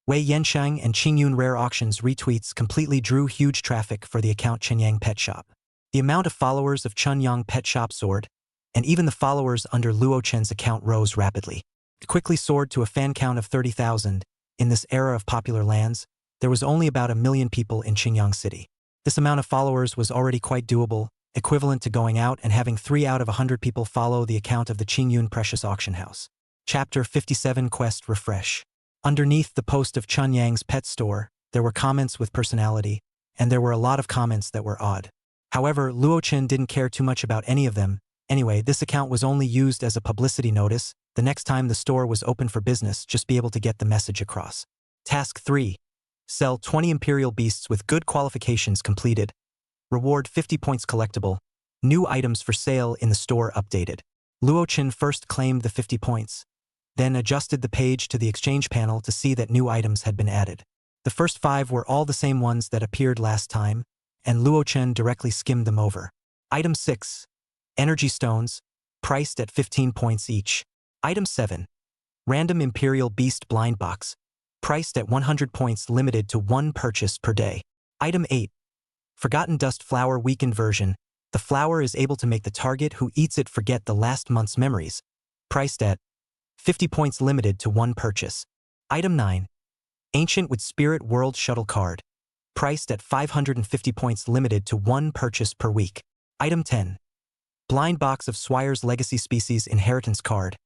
Wei Yenshang and Qingyun Rare Auctions retweets completely drew huge traffic for the account Chenyang Pet Shop. The amount of followers of Chenyang Pet Shop soared, and even the followers under Luo Chen's account rose rapidly. It quickly soared to a fan count of 30,000. In this era of popular lands, there was only about 1 million people in Qingyang City. This amount of followers was already quite doable, equivalent to going out and having 3 out of 100 people follow the account of the Qingyun Precious Auction House. Chapter 57 Quest Refresh. Underneath the post of Chenyang's pet store, there were comments with personality, and there were a lot of comments that were odd. However, Luo Chen didn't care too much about any of them. Anyway, this account was only used as a publicity notice. The next time the store was open for business, just be able to get the message across. Task 3. Sell 20 Imperial Beasts with good qualifications completed. Reward 50 points collectible. New items for sale in the store updated. Luo Chen first claimed the 50 points, then adjusted the page to the exchange panel to see that new items had been added. The first 5 were all the same ones that appeared last time, and Luo Chen directly skimmed them over. Item 6. Energy Stones, priced at 15 points each. Item 7. Random Imperial Beast Blind Box, priced at 100 points, limited to 1 purchase per day. Item 8. Forgotten Dust Flower Weakened Version. The flower is able to make the target who eats it forget the last month's memories, priced at 50 points, limited to 1 purchase. Item 9. Ancient with Spirit World Shuttle Card, priced at 550 points, limited to 1 purchase per week. Item 10. Blind Box of Swire's Legacy Species Inheritance Card,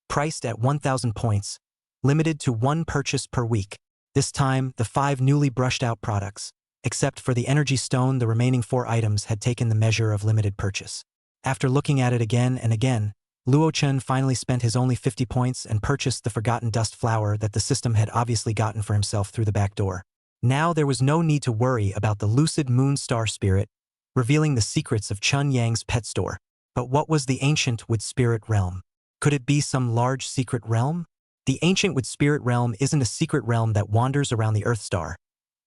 priced at 1,000 points, limited to 1 purchase per week. This time, the 5 newly brushed out products, except for the Energy Stone, the remaining 4 items had taken the measure of limited purchase. After looking at it again and again, Luo Chen finally spent his only 50 points and purchased the Forgotten Dust Flower that the system had obviously gotten for himself through the back door. Now there was no need to worry about the Lucid Moon Star Spirit, revealing the secrets of Chun Yang's pet store. But what was the Ancient Wood Spirit Realm? Could it be some large secret realm? The Ancient Wood Spirit Realm isn't a secret realm that wanders around the Earth Star,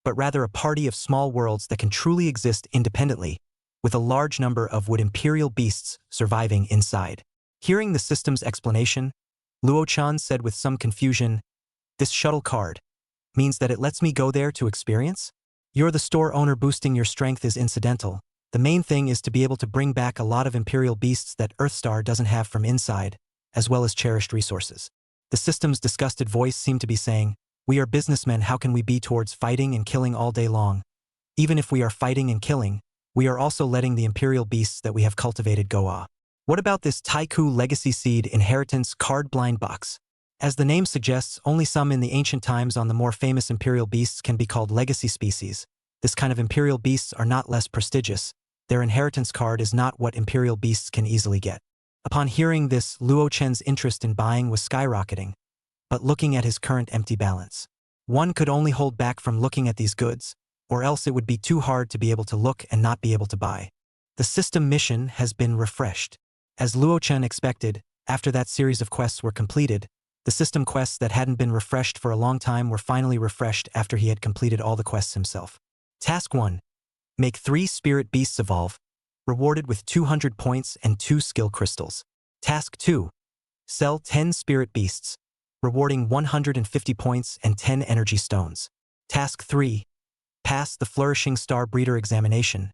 but rather a party of small worlds that can truly exist independently, with a large number of wood imperial beasts surviving inside. Hearing the system's explanation, Luo Chen said with some confusion, "This shuttle card means that it lets me go there to experience? You're the store owner, boosting your strength is incidental. The main thing is to be able to bring back a lot of imperial beasts that Earthstar doesn't have from inside, as well as cherished resources." The system's disgusted voice seemed to be saying, "We are businessmen, how can we be towards fighting and killing all day long? Even if we are fighting and killing, we are also letting the imperial beasts that we have cultivated go off. What about this Taiku Legacy Seed Inheritance Card Blind Box? As the name suggests, only some in the ancient times on the more famous imperial beasts can be called legacy species. This kind of imperial beasts are not less prestigious. Their inheritance card is not what imperial beasts can easily get." Upon hearing this, Luo Chen's interest in buying was skyrocketing, but looking at his current empty balance, one could only hold back from looking at these goods, or else it would be too hard to be able to look and not be able to buy. The system mission has been refreshed. As Luo Chen expected, after that series of quests were completed, the system quests that hadn't been refreshed for a long time were finally refreshed after he had completed all the quests himself. Task 1. Make 3 spirit beasts evolve, rewarded with 200 points and 2 skill crystals. Task 2. Sell 10 spirit beasts, rewarding 150 points and 10 energy stones. Task 3. Pass the Flourishing Star Breeder examination,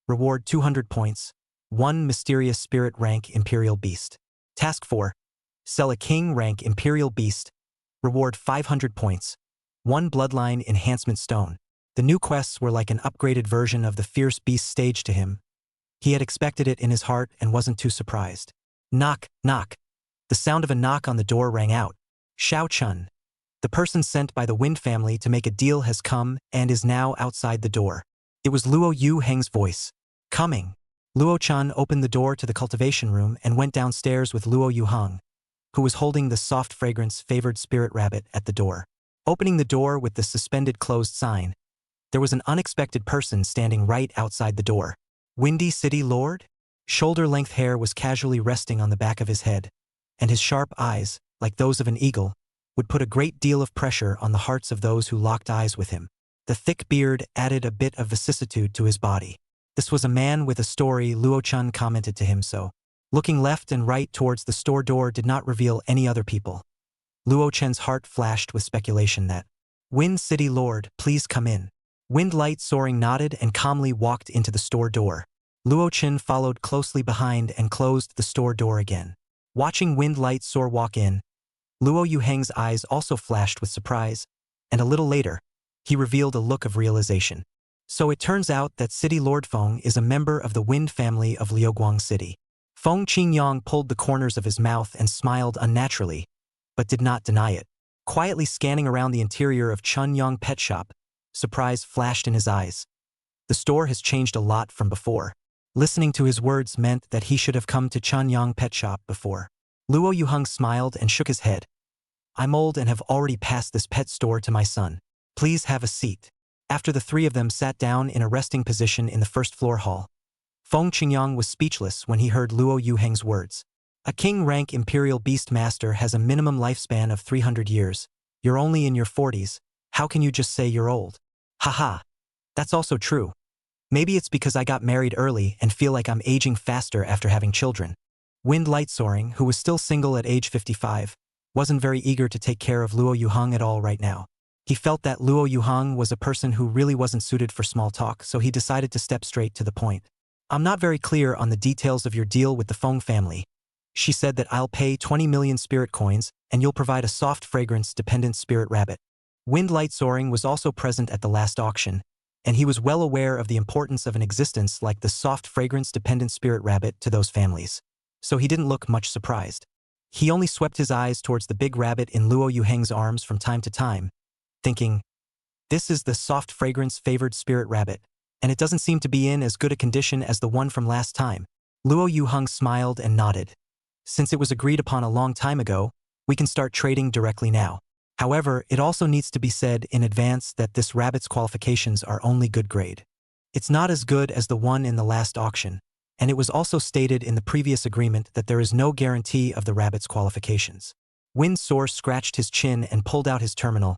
reward 200 points, 1 mysterious spirit rank imperial beast. Task 4. Sell a king rank imperial beast, reward 500 points, 1 bloodline enhancement stone. The new quests were like an upgraded version of the Fierce Beast stage to him. He had expected it in his heart and wasn't too surprised. Knock, knock. The sound of a knock on the door rang out. Xiao Chun, the person sent by the Wind family to make a deal, has come and is now outside the door. It was Luo Yu Heng's voice. Coming. Luo Chan opened the door to the cultivation room and went downstairs with Luo Yu Heng, who was holding the soft fragrance favored spirit rabbit at the door. Opening the door with the suspended closed sign, there was an unexpected person standing right outside the door. Windy City Lord? Shoulder-length hair was casually resting on the back of his head, and his sharp eyes, like those of an eagle, would put a great deal of pressure on the hearts of those who locked eyes with him. The thick beard added a bit of vicissitude to his body. This was a man with a story, Luo-chun commented to him so. Looking left and right towards the store door did not reveal any other people. Luo-chun's heart flashed with speculation that, Wind City Lord, please come in. Wind Light Soaring nodded and calmly walked into the store door. Luo-chun followed closely behind and closed the store door again. Watching Wind Light Soar walk in, Luo Yuheng's eyes also flashed with surprise, and a little later, he revealed a look of realization. So it turns out that City Lord Feng is a member of the Wind family of Liuguang City. Feng Qingyang pulled the corners of his mouth and smiled unnaturally, but did not deny it. Quietly scanning around the interior of Chunyang Pet Shop, surprise flashed in his eyes. The store has changed a lot from before. Listening to his words meant that he should have come to Chunyang Pet Shop before. Luo Yuheng smiled and shook his head. I'm old and have already passed this pet store to my son. Please have a seat. After the three of them sat down in a resting position in the first floor hall, Feng Qingyang was speechless when he heard Luo Yuheng's words. A king-rank Imperial Beastmaster has a minimum lifespan of 300 years. You're only in your 40s. How can you just say you're old? Haha. That's also true. Maybe it's because I got married early and feel like I'm aging faster after having children. Wind Light Soaring, who was still single at age 55, wasn't very eager to take care of Luo Yuheng at all right now. He felt that Luo Yuheng was a person who really wasn't suited for small talk, so he decided to step straight to the point. I'm not very clear on the details of your deal with the Feng family. She said that I'll pay 20 million spirit coins and you'll provide a soft fragrance-dependent spirit rabbit. Wind Light Soaring was also present at the last auction, and he was well aware of the importance of an existence like the soft fragrance-dependent spirit rabbit to those families. So he didn't look much surprised. He only swept his eyes towards the big rabbit in Luo Yuheng's arms from time to time, thinking, this is the soft fragrance-favored spirit rabbit, and it doesn't seem to be in as good a condition as the one from last time. Luo Yuheng smiled and nodded. Since it was agreed upon a long time ago, we can start trading directly now. However, it also needs to be said in advance that this rabbit's qualifications are only good grade. It's not as good as the one in the last auction, and it was also stated in the previous agreement that there is no guarantee of the rabbit's qualifications. Wind Source scratched his chin and pulled out his terminal.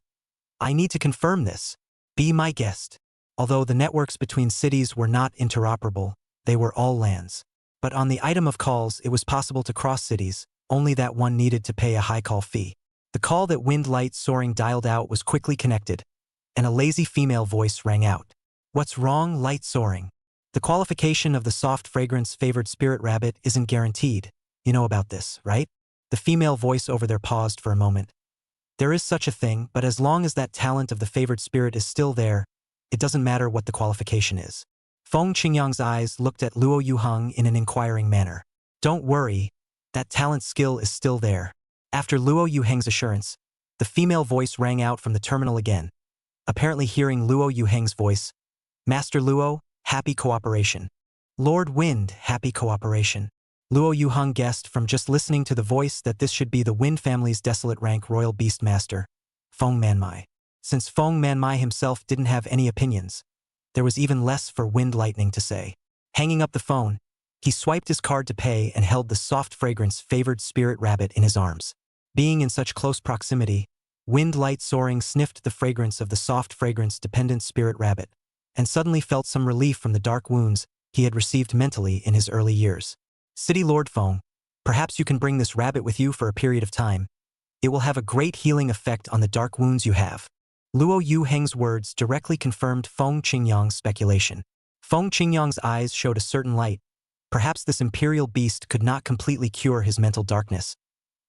I need to confirm this. Be my guest. Although the networks between cities were not interoperable, they were all LANs. But on the item of calls, it was possible to cross cities, only that one needed to pay a high call fee. The call that Wind Light Soaring dialed out was quickly connected, and a lazy female voice rang out. What's wrong, Light Soaring? The qualification of the soft fragrance-favored spirit rabbit isn't guaranteed. You know about this, right? The female voice over there paused for a moment. There is such a thing, but as long as that talent of the favored spirit is still there, it doesn't matter what the qualification is. Feng Qingyang's eyes looked at Luo Yuheng in an inquiring manner. Don't worry, that talent skill is still there. After Luo Yuheng's assurance, the female voice rang out from the terminal again. Apparently hearing Luo Yuheng's voice, Master Luo, happy cooperation. Lord Wind, happy cooperation. Luo Yuheng guessed from just listening to the voice that this should be the Wind family's desolate rank royal beastmaster, Feng Manmai. Since Feng Manmai himself didn't have any opinions, there was even less for Wind Lightning to say. Hanging up the phone, he swiped his card to pay and held the soft fragrance-favored spirit rabbit in his arms. Being in such close proximity, Wind Light Soaring sniffed the fragrance of the soft fragrance-dependent spirit rabbit, and suddenly felt some relief from the dark wounds he had received mentally in his early years. City Lord Feng, perhaps you can bring this rabbit with you for a period of time. It will have a great healing effect on the dark wounds you have. Luo Yuheng's words directly confirmed Feng Qingyang's speculation. Feng Qingyang's eyes showed a certain light. Perhaps this imperial beast could not completely cure his mental darkness,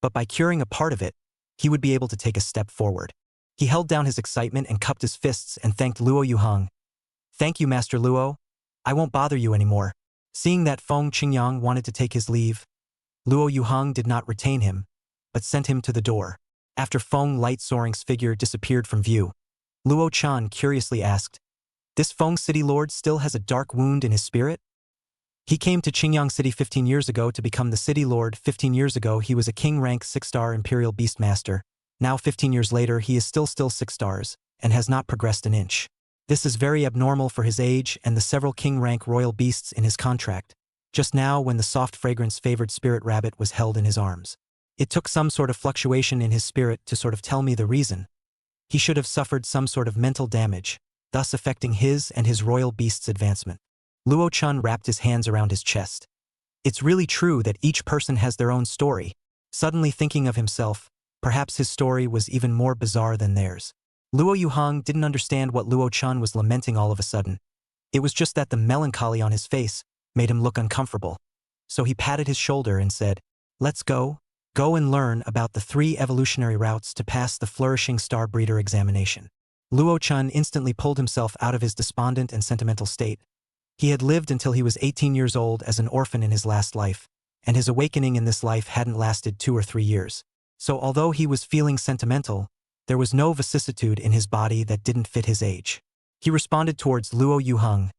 but by curing a part of it, he would be able to take a step forward. He held down his excitement and cupped his fists and thanked Luo Yuheng. Thank you, Master Luo. I won't bother you anymore. Seeing that Feng Qingyang wanted to take his leave, Luo Yuheng did not retain him, but sent him to the door. After Feng Light Soaring's figure disappeared from view, Luo Chan curiously asked, this Feng City Lord still has a dark wound in his spirit? He came to Qingyang City 15 years ago to become the City Lord. 15 years ago he was a king-rank 6-star Imperial Beastmaster. Now 15 years later he is still 6 stars, and has not progressed an inch. This is very abnormal for his age and the several king-rank royal beasts in his contract, just now when the soft fragrance-favored spirit rabbit was held in his arms. It took some sort of fluctuation in his spirit to sort of tell me the reason. He should have suffered some sort of mental damage, thus affecting his and his royal beast's advancement. Luo Chun wrapped his hands around his chest. It's really true that each person has their own story. Suddenly thinking of himself, perhaps his story was even more bizarre than theirs. Luo Yuhang didn't understand what Luo Chun was lamenting all of a sudden. It was just that the melancholy on his face made him look uncomfortable. So he patted his shoulder and said, "Let's go. Go and learn about the 3 evolutionary routes to pass the Flourishing Star Breeder examination." Luo Chun instantly pulled himself out of his despondent and sentimental state. He had lived until he was 18 years old as an orphan in his last life, and his awakening in this life hadn't lasted 2 or 3 years. So although he was feeling sentimental, there was no vicissitude in his body that didn't fit his age. He responded towards Luo Yuhang.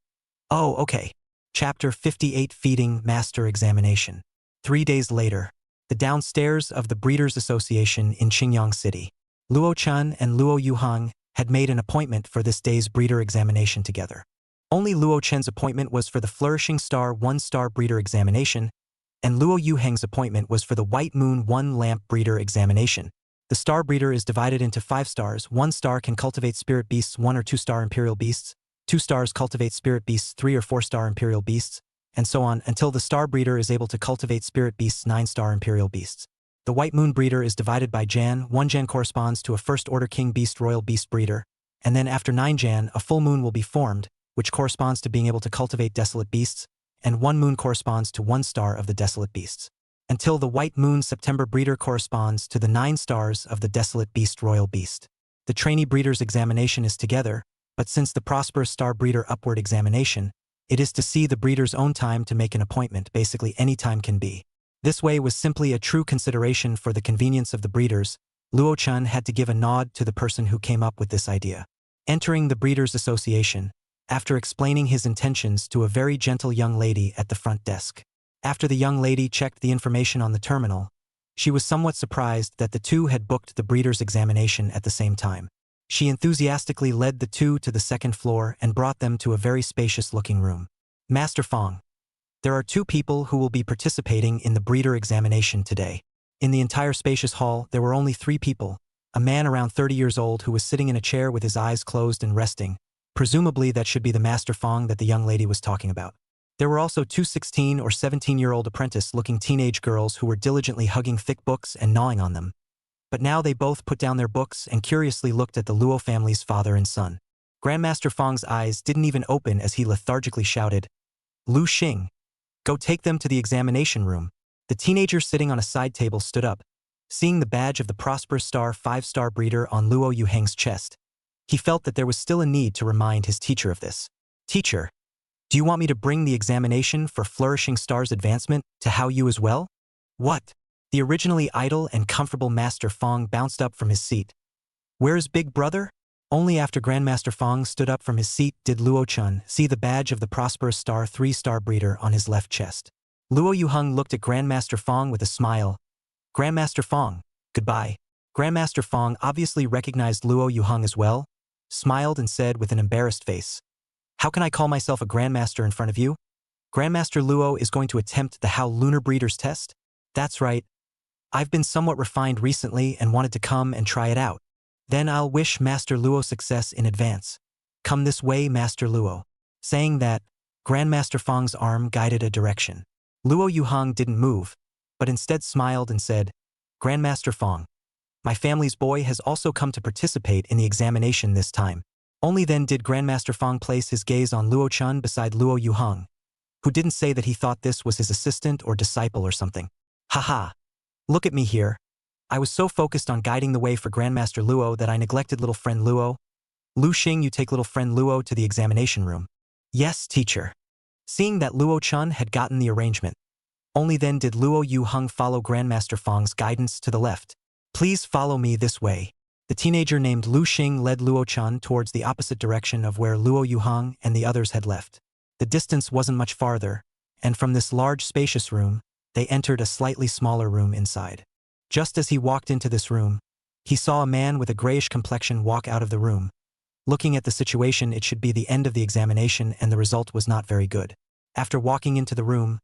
"Oh, okay. Chapter 58 Feeding Master Examination." 3 days later, the downstairs of the Breeders' Association in Qingyang City. Luo Chun and Luo Yuhang had made an appointment for this day's breeder examination together. Only Luo Chen's appointment was for the Flourishing Star 1-star breeder examination, and Luo Yuhang's appointment was for the White Moon 1-lamp breeder examination. The star breeder is divided into 5 stars. 1 star can cultivate spirit beasts 1 or 2-star imperial beasts, 2 stars cultivate spirit beasts 3 or 4-star imperial beasts, and so on until the star breeder is able to cultivate spirit beasts 9-star imperial beasts. The White Moon breeder is divided by Jan. 1 Jan corresponds to a first-order king beast royal beast breeder, and then after 9 Jan a full moon will be formed, which corresponds to being able to cultivate desolate beasts, and 1 moon corresponds to 1 star of the desolate beasts. Until the White Moon September breeder corresponds to the 9 stars of the desolate beast royal beast. The trainee breeder's examination is together, but since the prosperous star breeder upward examination, it is to see the breeder's own time to make an appointment. Basically any time can be. This way was simply a true consideration for the convenience of the breeders. Luo Chun had to give a nod to the person who came up with this idea. Entering the Breeders' Association, after explaining his intentions to a very gentle young lady at the front desk. After the young lady checked the information on the terminal, she was somewhat surprised that the two had booked the breeder's examination at the same time. She enthusiastically led the two to the 2nd floor and brought them to a very spacious-looking room. "Master Fong, there are 2 people who will be participating in the breeder examination today." In the entire spacious hall, there were only 3 people. A man around 30 years old who was sitting in a chair with his eyes closed and resting. Presumably that should be the Master Fong that the young lady was talking about. There were also 2 16 or 17-year-old apprentice-looking teenage girls who were diligently hugging thick books and gnawing on them. But now they both put down their books and curiously looked at the Luo family's father and son. Grandmaster Fong's eyes didn't even open as he lethargically shouted, "Lu Xing, go take them to the examination room." The teenager sitting on a side table stood up, seeing the badge of the Prosperous Star 5-star breeder on Luo Yuhang's chest. He felt that there was still a need to remind his teacher of this. "Teacher, do you want me to bring the examination for Flourishing Star's advancement to Hao Yu as well?" "What?" The originally idle and comfortable Master Fong bounced up from his seat. "Where is Big Brother?" Only after Grandmaster Fong stood up from his seat did Luo Chun see the badge of the Prosperous Star 3-star breeder on his left chest. Luo Yuhang looked at Grandmaster Fong with a smile. "Grandmaster Fong, goodbye." Grandmaster Fong obviously recognized Luo Yuhang as well, smiled and said with an embarrassed face, "How can I call myself a Grandmaster in front of you? Grandmaster Luo is going to attempt the Hao Lunar Breeder's test? That's right. I've been somewhat refined recently and wanted to come and try it out. Then I'll wish Master Luo success in advance. Come this way, Master Luo." Saying that, Grandmaster Fong's arm guided a direction. Luo Yuhang didn't move, but instead smiled and said, "Grandmaster Fong, my family's boy has also come to participate in the examination this time." Only then did Grandmaster Fong place his gaze on Luo Chun beside Luo Yuhang, who didn't say that he thought this was his assistant or disciple or something. "Haha. Look at me here. I was so focused on guiding the way for Grandmaster Luo that I neglected little friend Luo. Lu Xing, you take little friend Luo to the examination room." "Yes, teacher." Seeing that Luo Chun had gotten the arrangement, only then did Luo Yuhang follow Grandmaster Fong's guidance to the left. "Please follow me this way." The teenager named Lu Xing led Luo Chun towards the opposite direction of where Luo Yuhang and the others had left. The distance wasn't much farther, and from this large spacious room, they entered a slightly smaller room inside. Just as he walked into this room, he saw a man with a grayish complexion walk out of the room. Looking at the situation, it should be the end of the examination and the result was not very good. After walking into the room,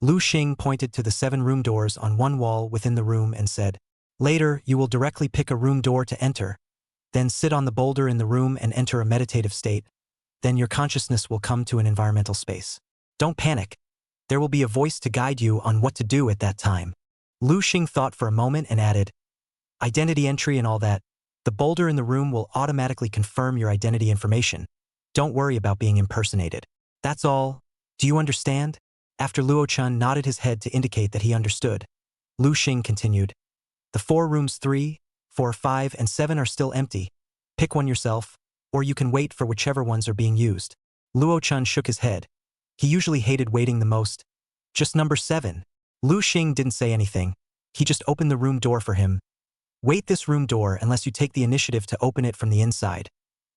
Lu Xing pointed to the 7 room doors on one wall within the room and said, "Later, you will directly pick a room door to enter. Then sit on the boulder in the room and enter a meditative state. Then your consciousness will come to an environmental space. Don't panic. There will be a voice to guide you on what to do at that time. Lu Xing thought for a moment and added, identity entry and all that. The boulder in the room will automatically confirm your identity information. Don't worry about being impersonated. That's all. Do you understand? After Luo Chun nodded his head to indicate that he understood, Lu Xing continued, the 4 rooms 3, 4, 5, and 7 are still empty. Pick one yourself, or you can wait for whichever ones are being used. Luo Chun shook his head. He usually hated waiting the most. Just number 7. Lu Xing didn't say anything. He just opened the room door for him. Wait this room door unless you take the initiative to open it from the inside.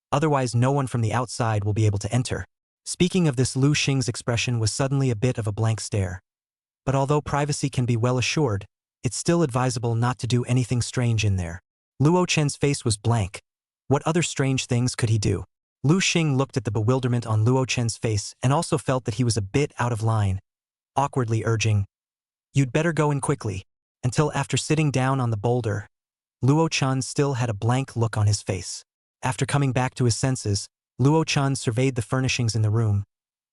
Otherwise, no one from the outside will be able to enter. Speaking of this, Lu Xing's expression was suddenly a bit of a blank stare. But although privacy can be well assured, it's still advisable not to do anything strange in there. Luo Chen's face was blank. What other strange things could he do? Lu Xing looked at the bewilderment on Luo Chen's face and also felt that he was a bit out of line, awkwardly urging, you'd better go in quickly. Until after sitting down on the boulder, Luo Chen still had a blank look on his face. After coming back to his senses, Luo Chen surveyed the furnishings in the room.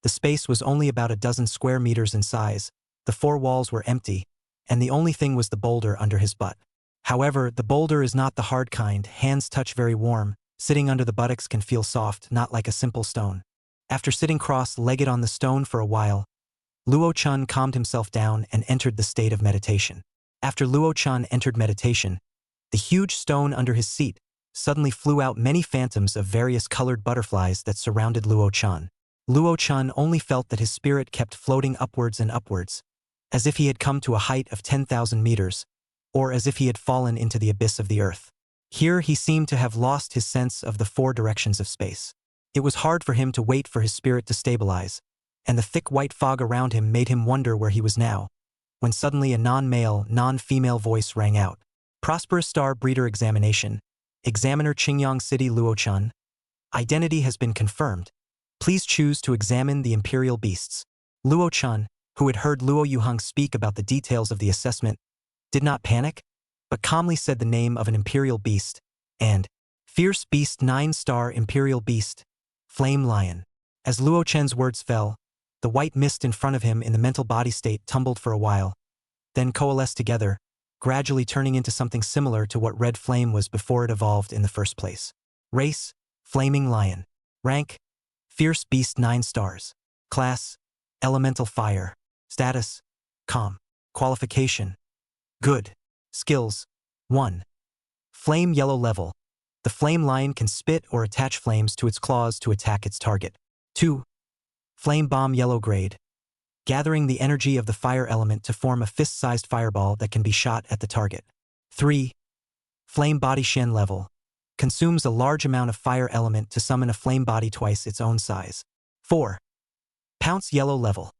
The space was only about a dozen square meters in size, the 4 walls were empty, and the only thing was the boulder under his butt. However, the boulder is not the hard kind, hands touch very warm, sitting under the buttocks can feel soft, not like a simple stone. After sitting cross-legged on the stone for a while, Luo Chen calmed himself down and entered the state of meditation. After Luo Chen entered meditation, the huge stone under his seat suddenly flew out many phantoms of various colored butterflies that surrounded Luo Chen. Luo Chen only felt that his spirit kept floating upwards and upwards, as if he had come to a height of 10,000 meters, or as if he had fallen into the abyss of the earth. Here he seemed to have lost his sense of the 4 directions of space. It was hard for him to wait for his spirit to stabilize, and the thick white fog around him made him wonder where he was now, when suddenly a non-male, non-female voice rang out. Prosperous Star Breeder Examination. Examiner Qingyang City Luo Chen. Identity has been confirmed. Please choose to examine the imperial beasts. Luo Chen, who had heard Luo Yuheng speak about the details of the assessment, did not panic, but calmly said the name of an imperial beast, and Fierce Beast 9-star Imperial Beast, Flame Lion. As Luo Chen's words fell, the white mist in front of him in the mental body state tumbled for a while, then coalesced together, gradually turning into something similar to what red flame was before it evolved in the first place. Race, Flaming Lion. Rank, Fierce Beast 9 stars. Class, Elemental Fire. Status, Calm. Qualification, Good. Skills, 1. Flame Yellow level. The flame lion can spit or attach flames to its claws to attack its target. 2. Flame Bomb Yellow grade. Gathering the energy of the fire element to form a fist-sized fireball that can be shot at the target. 3. Flame Body Shen level. Consumes a large amount of fire element to summon a flame body twice its own size. 4. Pounce Yellow level.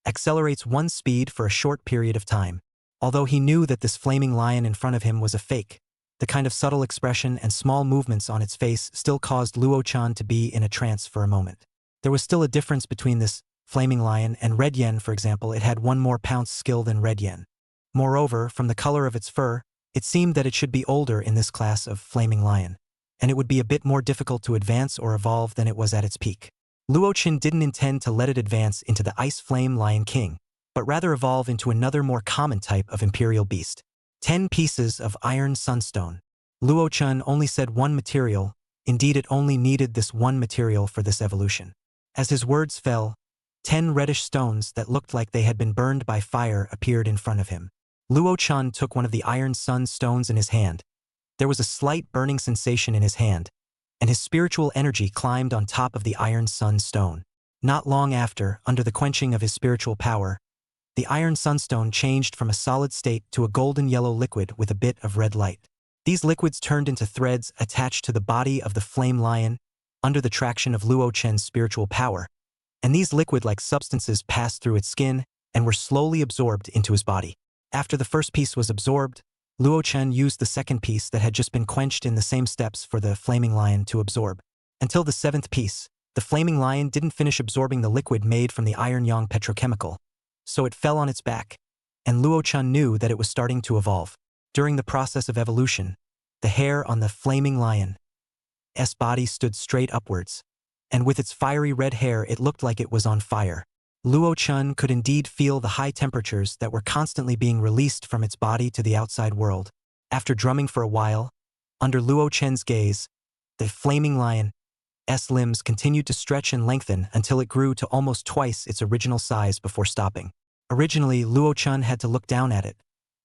Accelerates 1 speed for a short period of time. Although he knew that this flaming lion in front of him was a fake, the kind of subtle expression and small movements on its face still caused Luo Chen to be in a trance for a moment. There was still a difference between this flaming lion and Red Yen, for example. It had 1 more pounce skill than Red Yen. Moreover, from the color of its fur, it seemed that it should be older in this class of flaming lion, and it would be a bit more difficult to advance or evolve than it was at its peak. Luo Chen didn't intend to let it advance into the Ice Flame Lion King, but rather evolve into another more common type of imperial beast. 10 pieces of Iron Sunstone. Luo Chen only said 1 material, indeed it only needed this 1 material for this evolution. As his words fell, 10 reddish stones that looked like they had been burned by fire appeared in front of him. Luo Chen took one of the Iron Sun stones in his hand. There was a slight burning sensation in his hand, and his spiritual energy climbed on top of the Iron Sun stone. Not long after, under the quenching of his spiritual power, the Iron Sunstone changed from a solid state to a golden yellow liquid with a bit of red light. These liquids turned into threads attached to the body of the flame lion under the traction of Luo Chen's spiritual power, and these liquid-like substances passed through its skin and were slowly absorbed into his body. After the first piece was absorbed, Luo Chen used the second piece that had just been quenched in the same steps for the flaming lion to absorb. Until the 7th piece, the flaming lion didn't finish absorbing the liquid made from the iron yang petrochemical, so it fell on its back, and Luo Chen knew that it was starting to evolve. During the process of evolution, the hair on the flaming lion's body stood straight upwards, and with its fiery red hair it looked like it was on fire. Luo Chun could indeed feel the high temperatures that were constantly being released from its body to the outside world. After drumming for a while, under Luo Chen's gaze, the flaming lion's limbs continued to stretch and lengthen until it grew to almost twice its original size before stopping. Originally, Luo Chun had to look down at it,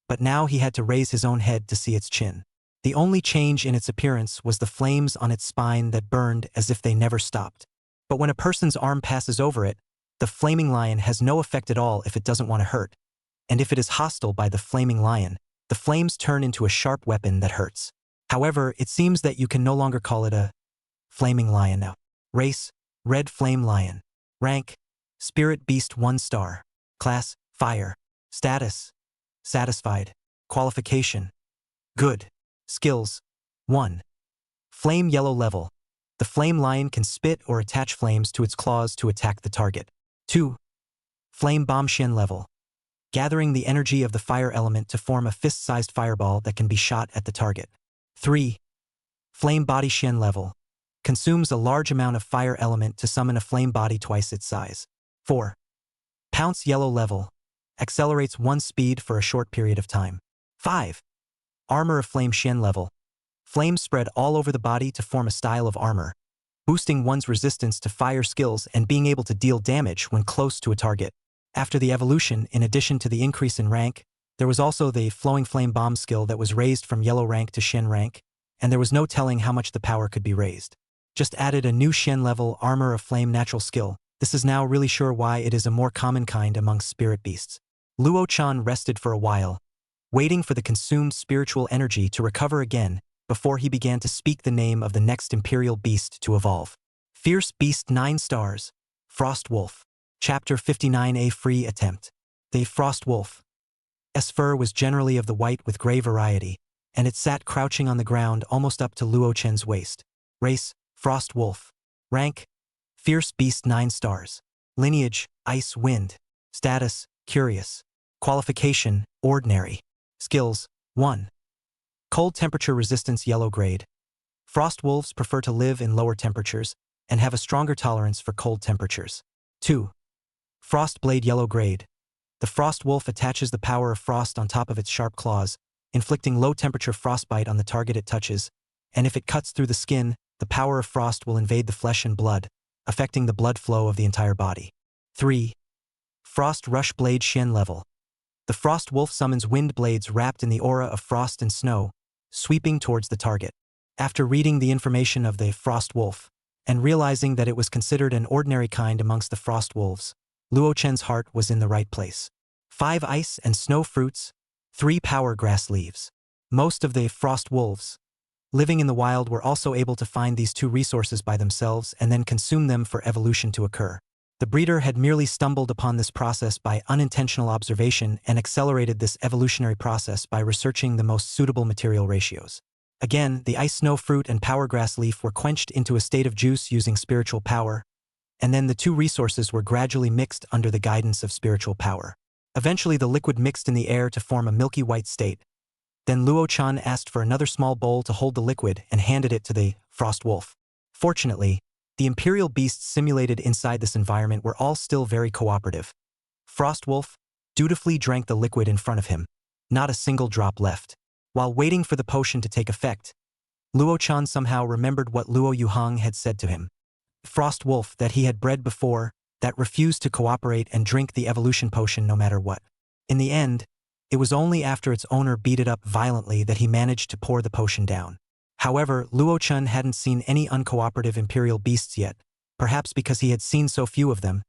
but now he had to raise his own head to see its chin. The only change in its appearance was the flames on its spine that burned as if they never stopped. But when a person's arm passes over it, the flaming lion has no effect at all if it doesn't want to hurt, and if it is hostile by the flaming lion, the flames turn into a sharp weapon that hurts. However, it seems that you can no longer call it a flaming lion now. Race, red flame lion. Rank, spirit beast 1 star. Class, fire. Status, satisfied. Qualification, good. Skills, 1. Flame yellow level. The flame lion can spit or attach flames to its claws to attack the target. 2. Flame bomb Shen level. Gathering the energy of the fire element to form a fist-sized fireball that can be shot at the target. 3. Flame body Shen level. Consumes a large amount of fire element to summon a flame body twice its size. 4. Pounce yellow level. Accelerates 1 speed for a short period of time. 5. Armor of flame Shen level. Flames spread all over the body to form a style of armor, boosting one's resistance to fire skills and being able to deal damage when close to a target. After the evolution, in addition to the increase in rank, there was also the flowing flame bomb skill that was raised from yellow rank to Shen rank, and there was no telling how much the power could be raised. Just added a new Shen level armor of flame natural skill. This is now really sure why it is a more common kind among spirit beasts. Luo Chan rested for a while, waiting for the consumed spiritual energy to recover again before he began to speak the name of the next imperial beast to evolve. Fierce Beast 9 stars. Frost Wolf. Chapter 59A Free Attempt. The Frost Wolf's fur was generally of the white with gray variety, and it sat crouching on the ground almost up to Luo Chen's waist. Race, Frost Wolf. Rank, Fierce Beast 9 stars. Lineage, Ice Wind. Status, Curious. Qualification, Ordinary. Skills, 1. Cold temperature resistance yellow grade. Frost wolves prefer to live in lower temperatures and have a stronger tolerance for cold temperatures. 2. Frost blade yellow grade. The frost wolf attaches the power of frost on top of its sharp claws, inflicting low temperature frostbite on the target it touches, and if it cuts through the skin, the power of frost will invade the flesh and blood, affecting the blood flow of the entire body. 3. Frost rush blade Shen level. The frost wolf summons wind blades wrapped in the aura of frost and snow, sweeping towards the target. After reading the information of the frost wolf, and realizing that it was considered an ordinary kind amongst the frost wolves, Luo Chen's heart was in the right place. 5 ice and snow fruits, 3 power grass leaves. Most of the frost wolves living in the wild were also able to find these 2 resources by themselves and then consume them for evolution to occur. The breeder had merely stumbled upon this process by unintentional observation and accelerated this evolutionary process by researching the most suitable material ratios. Again, the ice snow fruit and power grass leaf were quenched into a state of juice using spiritual power, and then the 2 resources were gradually mixed under the guidance of spiritual power. Eventually the liquid mixed in the air to form a milky white state. Then Luo Chan asked for another small bowl to hold the liquid and handed it to the frost wolf. Fortunately, the imperial beasts simulated inside this environment were all still very cooperative. Frost wolf dutifully drank the liquid in front of him, not a single drop left. While waiting for the potion to take effect, Luo Chan somehow remembered what Luo Yuhang had said to him. Frost wolf that he had bred before, that refused to cooperate and drink the evolution potion no matter what. In the end, it was only after its owner beat it up violently that he managed to pour the potion down. However, Luo Chun hadn't seen any uncooperative imperial beasts yet, perhaps because he had seen so few of them.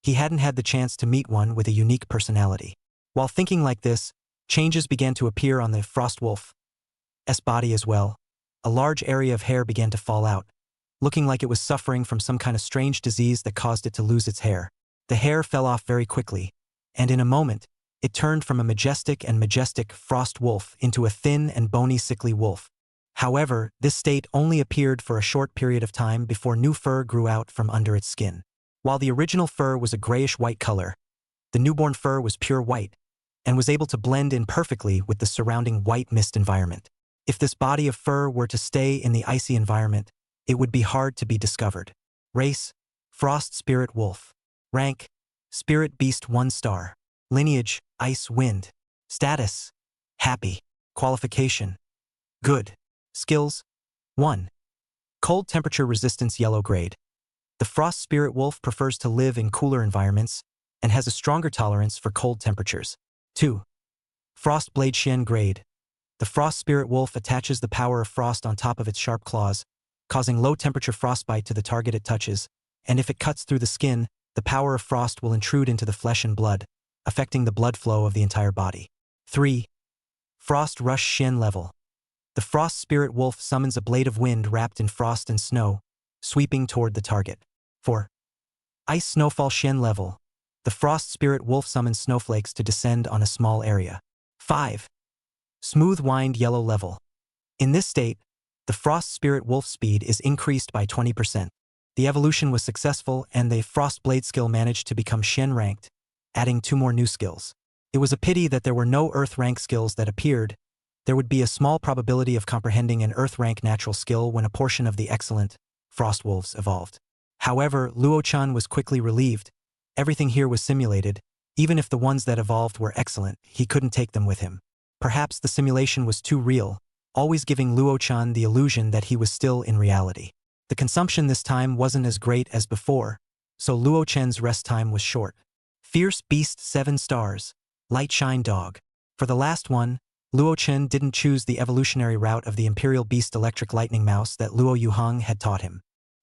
He hadn't had the chance to meet one with a unique personality. While thinking like this, changes began to appear on the frost wolf's body as well. A large area of hair began to fall out, looking like it was suffering from some kind of strange disease that caused it to lose its hair. The hair fell off very quickly, and in a moment, it turned from a majestic frost wolf into a thin and bony sickly wolf. However, this state only appeared for a short period of time before new fur grew out from under its skin. While the original fur was a grayish-white color, the newborn fur was pure white, and was able to blend in perfectly with the surrounding white mist environment. If this body of fur were to stay in the icy environment, it would be hard to be discovered. Race, Frost Spirit Wolf. Rank, Spirit Beast 1 star. Lineage, Ice Wind. Status, happy. Qualification, good. Skills, 1. Cold temperature resistance yellow grade. The Frost Spirit Wolf prefers to live in cooler environments and has a stronger tolerance for cold temperatures. 2. Frost Blade Shen grade. The Frost Spirit Wolf attaches the power of frost on top of its sharp claws, causing low-temperature frostbite to the target it touches, and if it cuts through the skin, the power of frost will intrude into the flesh and blood, affecting the blood flow of the entire body. 3. Frost Rush Shen level. The Frost Spirit Wolf summons a blade of wind wrapped in frost and snow, sweeping toward the target. 4. Ice Snowfall Shen level. The Frost Spirit Wolf summons snowflakes to descend on a small area. 5. Smooth Wind Yellow level. In this state, the Frost Spirit Wolf speed is increased by 20%. The evolution was successful and the Frost Blade skill managed to become Shen ranked, adding 2 more new skills. It was a pity that there were no Earth rank skills that appeared. There would be a small probability of comprehending an Earth rank natural skill when a portion of the excellent Frost Wolves evolved. However, Luo-chan was quickly relieved. Everything here was simulated. Even if the ones that evolved were excellent, he couldn't take them with him. Perhaps the simulation was too real, always giving Luo-chan the illusion that he was still in reality. The consumption this time wasn't as great as before, so Luo-chan's rest time was short. Fierce Beast 7 stars. Light Shine Dog. For the last one, Luo-chan didn't choose the evolutionary route of the Imperial Beast Electric Lightning Mouse that Luo Yuhang had taught him.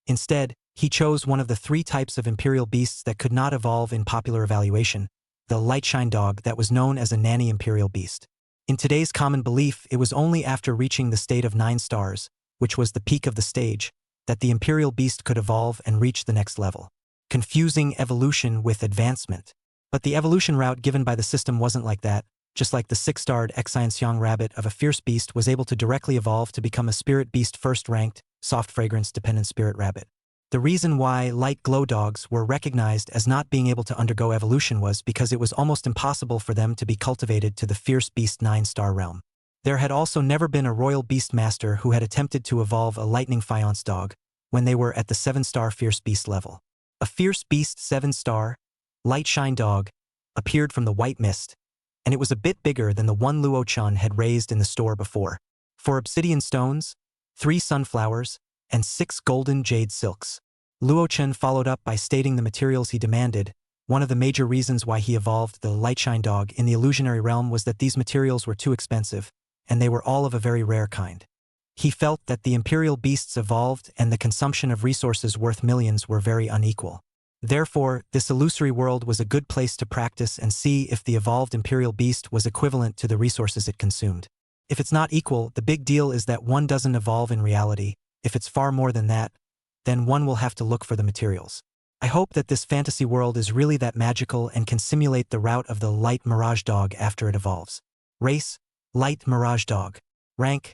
Instead, he chose one of the 3 types of Imperial Beasts that could not evolve in popular evaluation, the Light Shine Dog that was known as a nanny Imperial Beast. In today's common belief, it was only after reaching the state of 9 stars, which was the peak of the stage, that the Imperial Beast could evolve and reach the next level. Confusing evolution with advancement. But the evolution route given by the system wasn't like that. Just like the 6-starred Xianxiang rabbit of a fierce beast was able to directly evolve to become a spirit beast first-ranked, soft fragrance-dependent spirit rabbit. The reason why light glow dogs were recognized as not being able to undergo evolution was because it was almost impossible for them to be cultivated to the fierce beast 9-star realm. There had also never been a royal beastmaster who had attempted to evolve a lightning faience dog when they were at the 7-star fierce beast level. A fierce beast 7-star, light shine dog, appeared from the white mist, and it was a bit bigger than the one Luo-chan had raised in the store before. 4 obsidian stones, 3 sunflowers, and 6 golden jade silks. Luo-chan followed up by stating the materials he demanded. One of the major reasons why he evolved the Lightshine Dog in the illusionary realm was that these materials were too expensive, and they were all of a very rare kind. He felt that the imperial beasts evolved and the consumption of resources worth millions were very unequal. Therefore, this illusory world was a good place to practice and see if the evolved imperial beast was equivalent to the resources it consumed. If it's not equal, the big deal is that one doesn't evolve in reality. If it's far more than that, then one will have to look for the materials. I hope that this fantasy world is really that magical and can simulate the route of the Light Mirage Dog after it evolves. Race, Light Mirage Dog. Rank,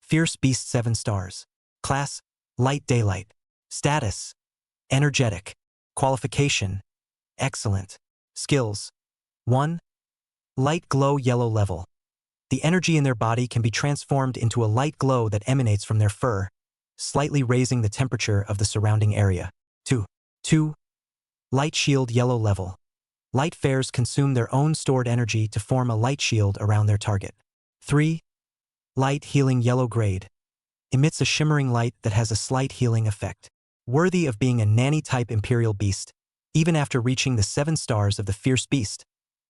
Fierce Beast 7 stars. Class, Light Daylight. Status, Energetic. Qualification, Excellent. Skills, 1. Light Glow Yellow level. The energy in their body can be transformed into a light glow that emanates from their fur, slightly raising the temperature of the surrounding area. 2. Light Shield Yellow level. Light fares consume their own stored energy to form a light shield around their target. 3. Light Healing Yellow grade. Emits a shimmering light that has a slight healing effect. Worthy of being a nanny-type imperial beast, even after reaching the 7 stars of the fierce beast,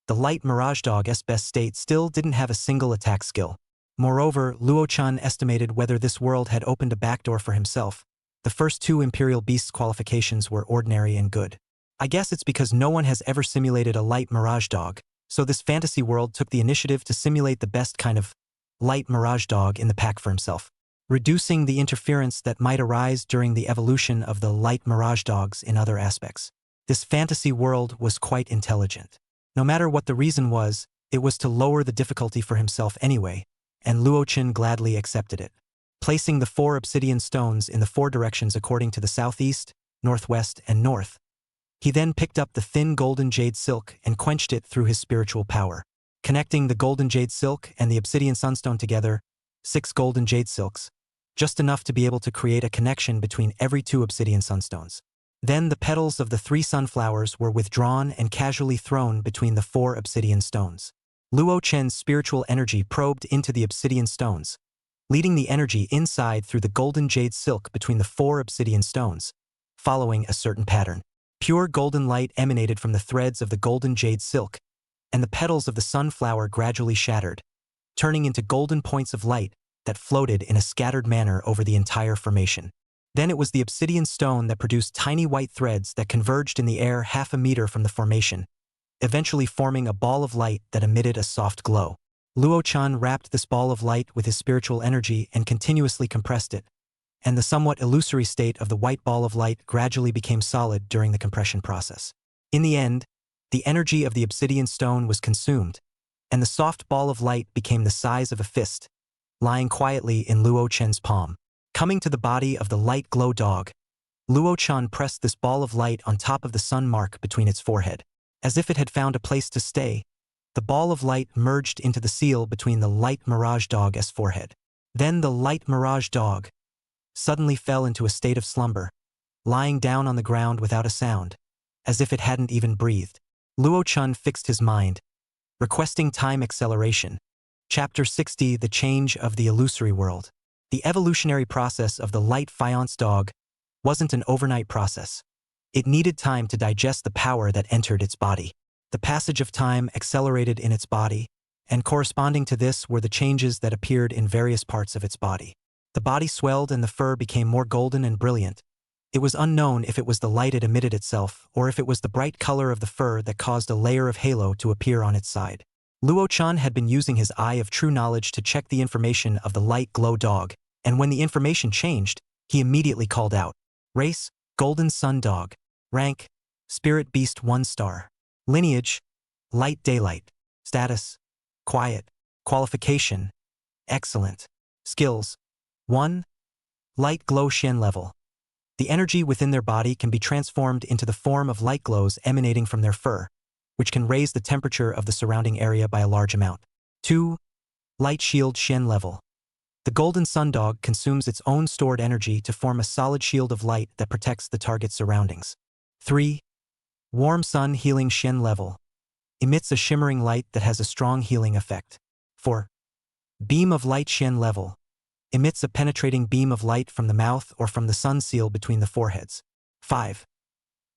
the Light Mirage Dog's best state still didn't have a single attack skill. Moreover, Luo-chan estimated whether this world had opened a backdoor for himself. The first 2 Imperial Beasts qualifications were ordinary and good. I guess it's because no one has ever simulated a Light Mirage Dog, so this fantasy world took the initiative to simulate the best kind of Light Mirage Dog in the pack for himself, reducing the interference that might arise during the evolution of the Light Mirage Dogs in other aspects. This fantasy world was quite intelligent. No matter what the reason was, it was to lower the difficulty for himself anyway, and Luo-chan gladly accepted it. Placing the 4 obsidian stones in the 4 directions according to the southeast, northwest, and north, he then picked up the thin golden jade silk and quenched it through his spiritual power. Connecting the golden jade silk and the obsidian sunstone together, 6 golden jade silks, just enough to be able to create a connection between every 2 obsidian sunstones. Then the petals of the 3 sunflowers were withdrawn and casually thrown between the 4 obsidian stones. Luo Chen's spiritual energy probed into the obsidian stones, leading the energy inside through the golden jade silk between the 4 obsidian stones, following a certain pattern. Pure golden light emanated from the threads of the golden jade silk, and the petals of the sunflower gradually shattered, turning into golden points of light that floated in a scattered manner over the entire formation. Then it was the obsidian stone that produced tiny white threads that converged in the air half a meter from the formation, eventually forming a ball of light that emitted a soft glow. Luo Chan wrapped this ball of light with his spiritual energy and continuously compressed it, and the somewhat illusory state of the white ball of light gradually became solid during the compression process. In the end, the energy of the obsidian stone was consumed, and the soft ball of light became the size of a fist, lying quietly in Luo Chen's palm. Coming to the body of the light glow dog, Luo Chan pressed this ball of light on top of the sun mark between its forehead. As if it had found a place to stay, the ball of light merged into the seal between the light mirage dog's forehead. Then the light mirage dog suddenly fell into a state of slumber, lying down on the ground without a sound, as if it hadn't even breathed. Luo Chan fixed his mind, requesting time acceleration. Chapter 60: The Change of the Illusory World. The evolutionary process of the light fiance dog wasn't an overnight process. It needed time to digest the power that entered its body. The passage of time accelerated in its body, and corresponding to this were the changes that appeared in various parts of its body. The body swelled and the fur became more golden and brilliant. It was unknown if it was the light it emitted itself, or if it was the bright color of the fur that caused a layer of halo to appear on its side. Luo Chan had been using his eye of true knowledge to check the information of the light glow dog, and when the information changed, he immediately called out. Race: Golden Sun Dog. Rank: Spirit Beast 1 star. Lineage: Light Daylight. Status: Quiet. Qualification: Excellent. Skills: 1. Light Glow Shen level. The energy within their body can be transformed into the form of light glows emanating from their fur, which can raise the temperature of the surrounding area by a large amount. 2. Light Shield Shen level. The Golden Sun Dog consumes its own stored energy to form a solid shield of light that protects the target's surroundings. 3. Warm Sun Healing Shen level. Emits a shimmering light that has a strong healing effect. 4. Beam of Light Shen level. Emits a penetrating beam of light from the mouth or from the sun seal between the foreheads. 5.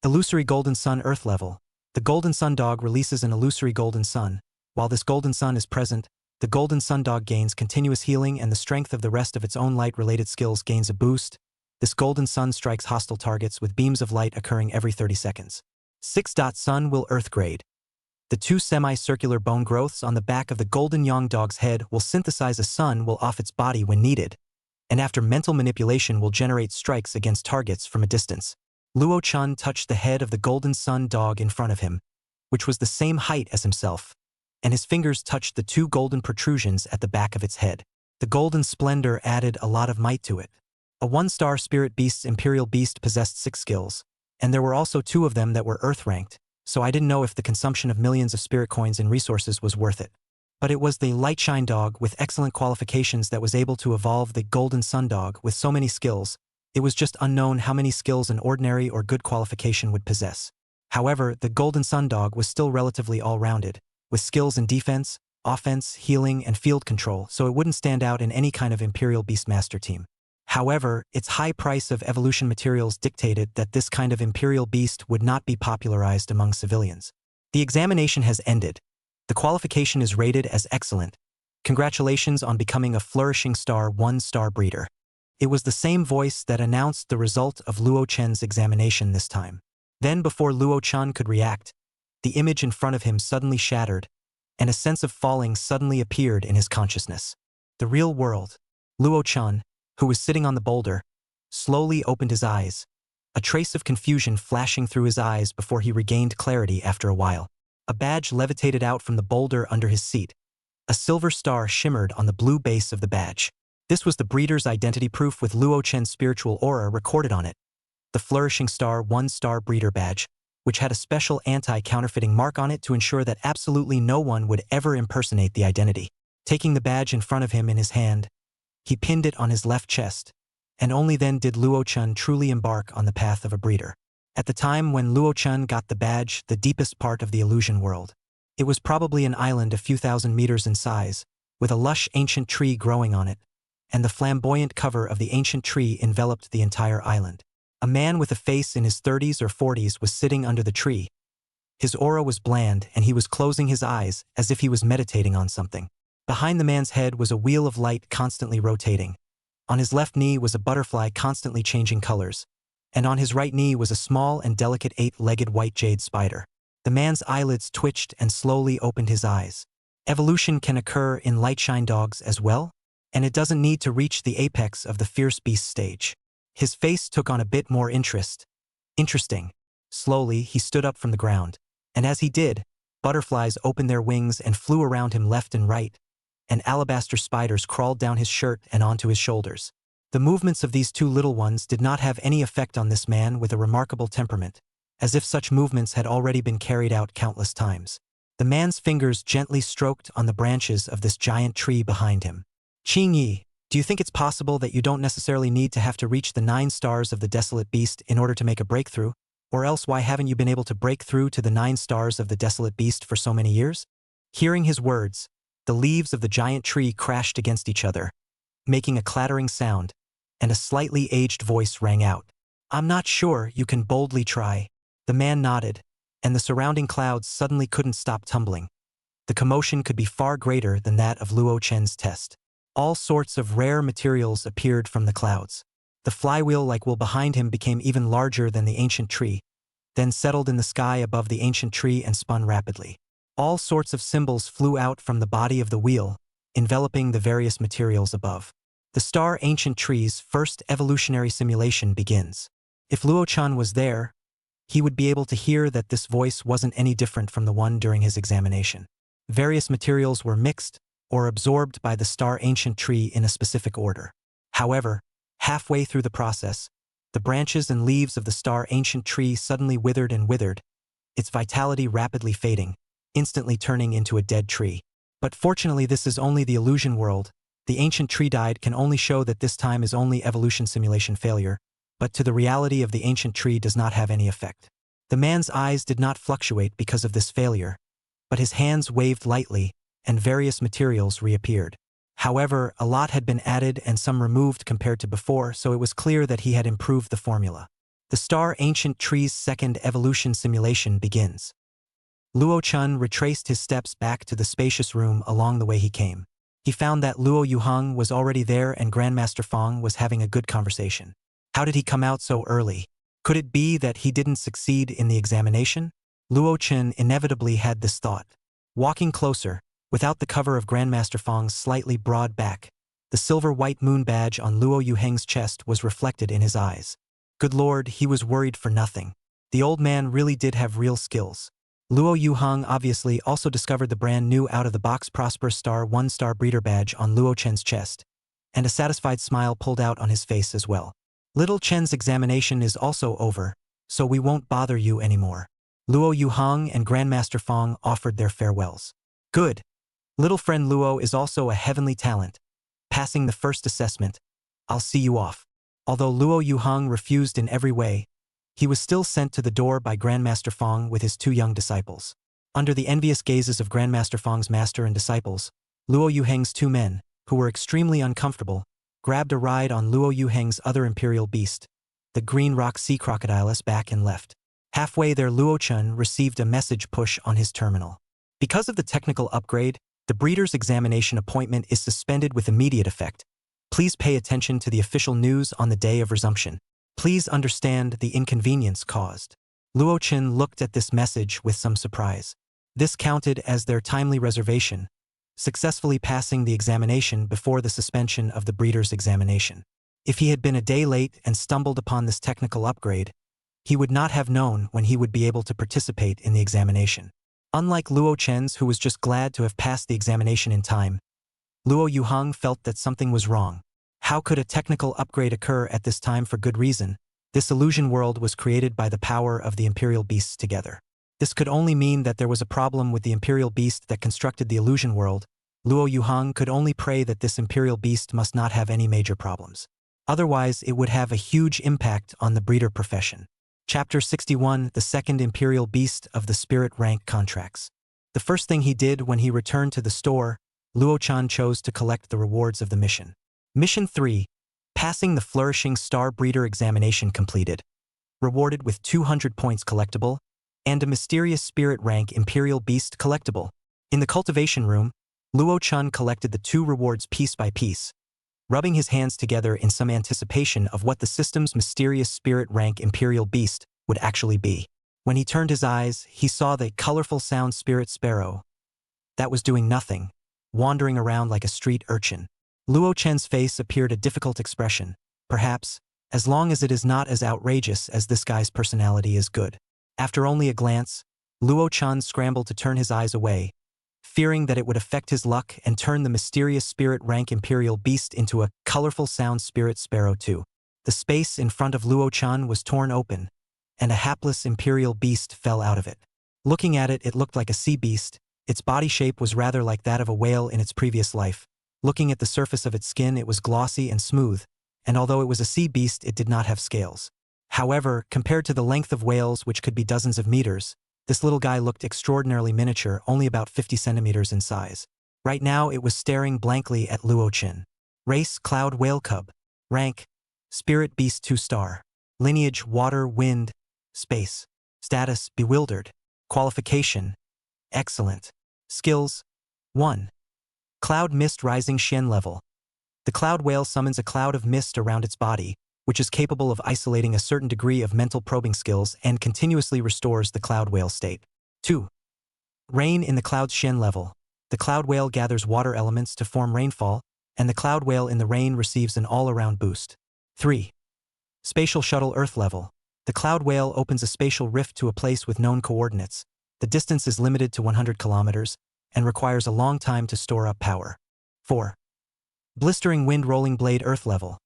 Illusory Golden Sun Earth level. The Golden Sun Dog releases an illusory golden sun. While this golden sun is present, the Golden Sun Dog gains continuous healing and the strength of the rest of its own light-related skills gains a boost. This golden sun strikes hostile targets with beams of light occurring every 30 seconds. 6. Sun Will Earth Grade. The 2 semicircular bone growths on the back of the Golden Yang Dog's head will synthesize a sun will off its body when needed, and after mental manipulation will generate strikes against targets from a distance. Luo Chan touched the head of the Golden Sun Dog in front of him, which was the same height as himself, and his fingers touched the 2 golden protrusions at the back of its head. The golden splendor added a lot of might to it. A 1-star Spirit Beast's Imperial Beast possessed 6 skills, and there were also 2 of them that were Earth-ranked, so I didn't know if the consumption of millions of spirit coins and resources was worth it. But it was the Lightshine Dog with excellent qualifications that was able to evolve the Golden Sun Dog with so many skills. It was just unknown how many skills an ordinary or good qualification would possess. However, the Golden Sun Dog was still relatively all-rounded, with skills in defense, offense, healing, and field control, so it wouldn't stand out in any kind of Imperial Beastmaster team. However, its high price of evolution materials dictated that this kind of Imperial Beast would not be popularized among civilians. The examination has ended. The qualification is rated as excellent. Congratulations on becoming a flourishing star 1-star breeder. It was the same voice that announced the result of Luo Chen's examination this time. Then before Luo Chen could react, the image in front of him suddenly shattered, and a sense of falling suddenly appeared in his consciousness. The real world. Luo Chen, who was sitting on the boulder, slowly opened his eyes, a trace of confusion flashing through his eyes before he regained clarity after a while. A badge levitated out from the boulder under his seat. A silver star shimmered on the blue base of the badge. This was the breeder's identity proof with Luo Chen's spiritual aura recorded on it. The Flourishing Star 1-star breeder badge, which had a special anti-counterfeiting mark on it to ensure that absolutely no one would ever impersonate the identity. Taking the badge in front of him in his hand, he pinned it on his left chest, and only then did Luo Chen truly embark on the path of a breeder. At the time when Luo Chun got the badge, the deepest part of the illusion world. It was probably an island a few thousand meters in size, with a lush ancient tree growing on it, and the flamboyant cover of the ancient tree enveloped the entire island. A man with a face in his 30s or 40s was sitting under the tree. His aura was bland, and he was closing his eyes as if he was meditating on something. Behind the man's head was a wheel of light constantly rotating. On his left knee was a butterfly constantly changing colors, and on his right knee was a small and delicate 8-legged white jade spider. The man's eyelids twitched and slowly opened his eyes. Evolution can occur in lightshine dogs as well, and it doesn't need to reach the apex of the fierce beast stage. His face took on a bit more interest. Interesting. Slowly, he stood up from the ground, and as he did, butterflies opened their wings and flew around him left and right, and alabaster spiders crawled down his shirt and onto his shoulders. The movements of these two little ones did not have any effect on this man with a remarkable temperament, as if such movements had already been carried out countless times. The man's fingers gently stroked on the branches of this giant tree behind him. Ching, do you think it's possible that you don't necessarily need to have to reach the 9 stars of the Desolate Beast in order to make a breakthrough? Or else why haven't you been able to break through to the 9 stars of the Desolate Beast for so many years? Hearing his words, the leaves of the giant tree crashed against each other, making a clattering sound, and a slightly aged voice rang out. I'm not sure, you can boldly try. The man nodded, and the surrounding clouds suddenly couldn't stop tumbling. The commotion could be far greater than that of Luo Chen's test. All sorts of rare materials appeared from the clouds. The flywheel-like wheel behind him became even larger than the ancient tree, then settled in the sky above the ancient tree and spun rapidly. All sorts of symbols flew out from the body of the wheel, enveloping the various materials above. The star ancient tree's first evolutionary simulation begins. If Luo Chun was there, he would be able to hear that this voice wasn't any different from the one during his examination. Various materials were mixed or absorbed by the star ancient tree in a specific order. However, halfway through the process, the branches and leaves of the star ancient tree suddenly withered and withered, its vitality rapidly fading, instantly turning into a dead tree. But fortunately this is only the illusion world. The ancient tree died can only show that this time is only evolution simulation failure, but to the reality of the ancient tree does not have any effect. The man's eyes did not fluctuate because of this failure, but his hands waved lightly, and various materials reappeared. However, a lot had been added and some removed compared to before, so it was clear that he had improved the formula. The star ancient tree's second evolution simulation begins. Luo Chun retraced his steps back to the spacious room along the way he came. He found that Luo Yuheng was already there and Grandmaster Fong was having a good conversation. How did he come out so early? Could it be that he didn't succeed in the examination? Luo Chun inevitably had this thought. Walking closer, without the cover of Grandmaster Fong's slightly broad back, the silver-white moon badge on Luo Yuheng's chest was reflected in his eyes. Good lord, he was worried for nothing. The old man really did have real skills. Luo Yuheng obviously also discovered the brand new out-of-the-box Prosperous Star 1-star breeder badge on Luo Chen's chest, and a satisfied smile pulled out on his face as well. Little Chen's examination is also over, so we won't bother you anymore. Luo Yuheng and Grandmaster Fong offered their farewells. Good. Little friend Luo is also a heavenly talent. Passing the first assessment, I'll see you off. Although Luo Yuheng refused in every way, he was still sent to the door by Grandmaster Fong with his 2 young disciples. Under the envious gazes of Grandmaster Fong's master and disciples, Luo Yuheng's 2 men, who were extremely uncomfortable, grabbed a ride on Luo Yuheng's other imperial beast, the green rock sea crocodile's back and left. Halfway there Luo Chun received a message push on his terminal. Because of the technical upgrade, the breeder's examination appointment is suspended with immediate effect. Please pay attention to the official news on the day of resumption. Please understand the inconvenience caused. Luo Chun looked at this message with some surprise. This counted as their timely reservation, successfully passing the examination before the suspension of the breeder's examination. If he had been a day late and stumbled upon this technical upgrade, he would not have known when he would be able to participate in the examination. Unlike Luo Chen's, who was just glad to have passed the examination in time, Luo Yuheng felt that something was wrong. How could a technical upgrade occur at this time for good reason? This illusion world was created by the power of the Imperial Beasts together. This could only mean that there was a problem with the Imperial Beast that constructed the illusion world. Luo Yuheng could only pray that this Imperial Beast must not have any major problems. Otherwise, it would have a huge impact on the breeder profession. Chapter 61, The Second Imperial Beast of the Spirit Rank Contracts. The first thing he did when he returned to the store, Luo-chan chose to collect the rewards of the mission. Mission 3, Passing the Flourishing Star Breeder Examination completed. Rewarded with 200 points collectible, and a mysterious spirit rank Imperial Beast collectible. In the cultivation room, Luo-chan collected the 2 rewards piece by piece, rubbing his hands together in some anticipation of what the system's mysterious spirit rank Imperial Beast would actually be. When he turned his eyes, he saw the colorful sound spirit sparrow that was doing nothing, wandering around like a street urchin. Luo-chan's face appeared a difficult expression. Perhaps, as long as it is not as outrageous as this guy's personality is good. After only a glance, Luo-chan scrambled to turn his eyes away, fearing that it would affect his luck and turn the mysterious spirit rank Imperial Beast into a colorful sound spirit sparrow too. The space in front of Luo-chan was torn open, and a hapless Imperial Beast fell out of it. Looking at it, it looked like a sea beast. Its body shape was rather like that of a whale in its previous life. Looking at the surface of its skin, it was glossy and smooth, and although it was a sea beast, it did not have scales. However, compared to the length of whales, which could be dozens of meters, this little guy looked extraordinarily miniature, only about 50 centimeters in size. Right now, it was staring blankly at Luo-chan. Race, Cloud Whale Cub. Rank, Spirit Beast 2-star. Lineage, Water, Wind, Space. Status, Bewildered. Qualification, Excellent. Skills, 1. Cloud Mist Rising Shen level. The cloud whale summons a cloud of mist around its body, which is capable of isolating a certain degree of mental probing skills and continuously restores the cloud whale state. 2. Rain in the cloud's Shen level. The cloud whale gathers water elements to form rainfall, and the cloud whale in the rain receives an all-around boost. 3. Spatial Shuttle Earth level. The cloud whale opens a spatial rift to a place with known coordinates. The distance is limited to 100 kilometers and requires a long time to store up power. 4. Blistering Wind Rolling Blade Earth level.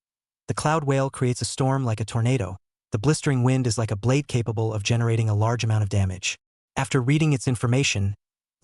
The cloud whale creates a storm like a tornado. The blistering wind is like a blade capable of generating a large amount of damage. After reading its information,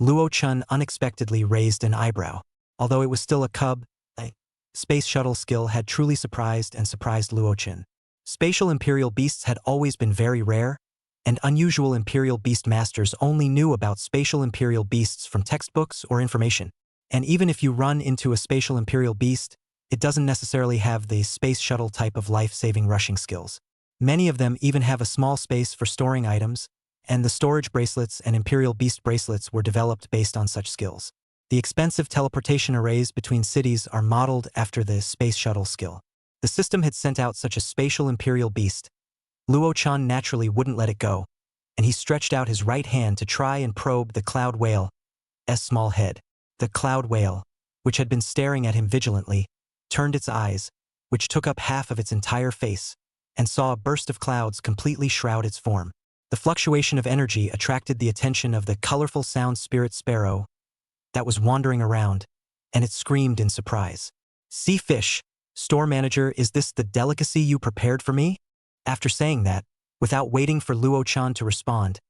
Luo-chan unexpectedly raised an eyebrow. Although it was still a cub, a space shuttle skill had truly surprised Luo-chan. Spatial Imperial Beasts had always been very rare, and unusual Imperial Beast Masters only knew about Spatial Imperial Beasts from textbooks or information. And even if you run into a Spatial Imperial Beast, it doesn't necessarily have the space shuttle type of life-saving rushing skills. Many of them even have a small space for storing items, and the storage bracelets and Imperial Beast bracelets were developed based on such skills. The expensive teleportation arrays between cities are modeled after the space shuttle skill. The system had sent out such a Spatial Imperial Beast. Luo-chan naturally wouldn't let it go, and he stretched out his right hand to try and probe the cloud whale's small head. The cloud whale, which had been staring at him vigilantly, turned its eyes, which took up half of its entire face, and saw a burst of clouds completely shroud its form. The fluctuation of energy attracted the attention of the colorful sound spirit sparrow that was wandering around, and it screamed in surprise. "Sea fish, store manager, is this the delicacy you prepared for me?" After saying that, without waiting for Luo-chan to respond,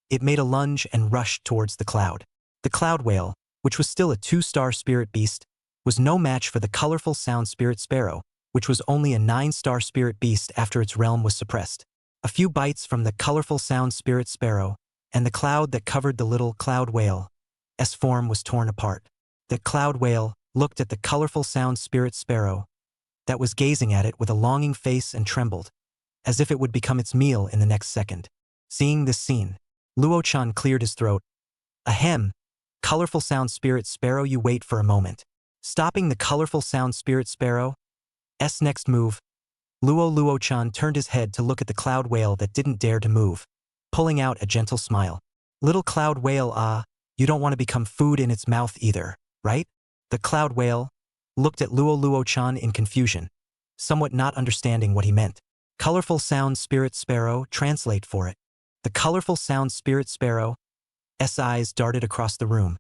it made a lunge and rushed towards the cloud. The cloud whale, which was still a 2-star spirit beast, was no match for the colorful sound spirit sparrow, which was only a 9-star spirit beast after its realm was suppressed. A few bites from the colorful sound spirit sparrow, and the cloud that covered the little cloud whale's form was torn apart. The cloud whale looked at the colorful sound spirit sparrow that was gazing at it with a longing face and trembled, as if it would become its meal in the next second. Seeing this scene, Luo-chan cleared his throat. "Ahem, colorful sound spirit sparrow, you wait for a moment." Stopping the colorful sound spirit sparrow's next move, Luo-chan turned his head to look at the cloud whale that didn't dare to move, pulling out a gentle smile. "Little cloud whale, you don't want to become food in its mouth either, right?" The cloud whale looked at Luo-chan in confusion, somewhat not understanding what he meant. "Colorful sound spirit sparrow, translate for it." The colorful sound spirit sparrow's eyes darted across the room,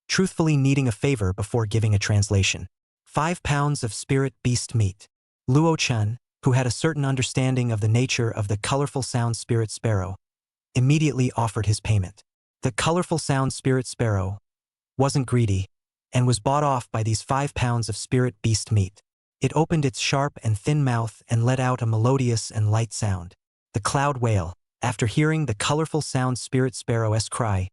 truthfully needing a favor before giving a translation. 5 pounds of spirit beast meat. Luo-chan, who had a certain understanding of the nature of the colorful sound spirit sparrow, immediately offered his payment. The colorful sound spirit sparrow wasn't greedy and was bought off by these 5 pounds of spirit beast meat. It opened its sharp and thin mouth and let out a melodious and light sound. The cloud whale, after hearing the colorful sound Spirit Sparrow's cry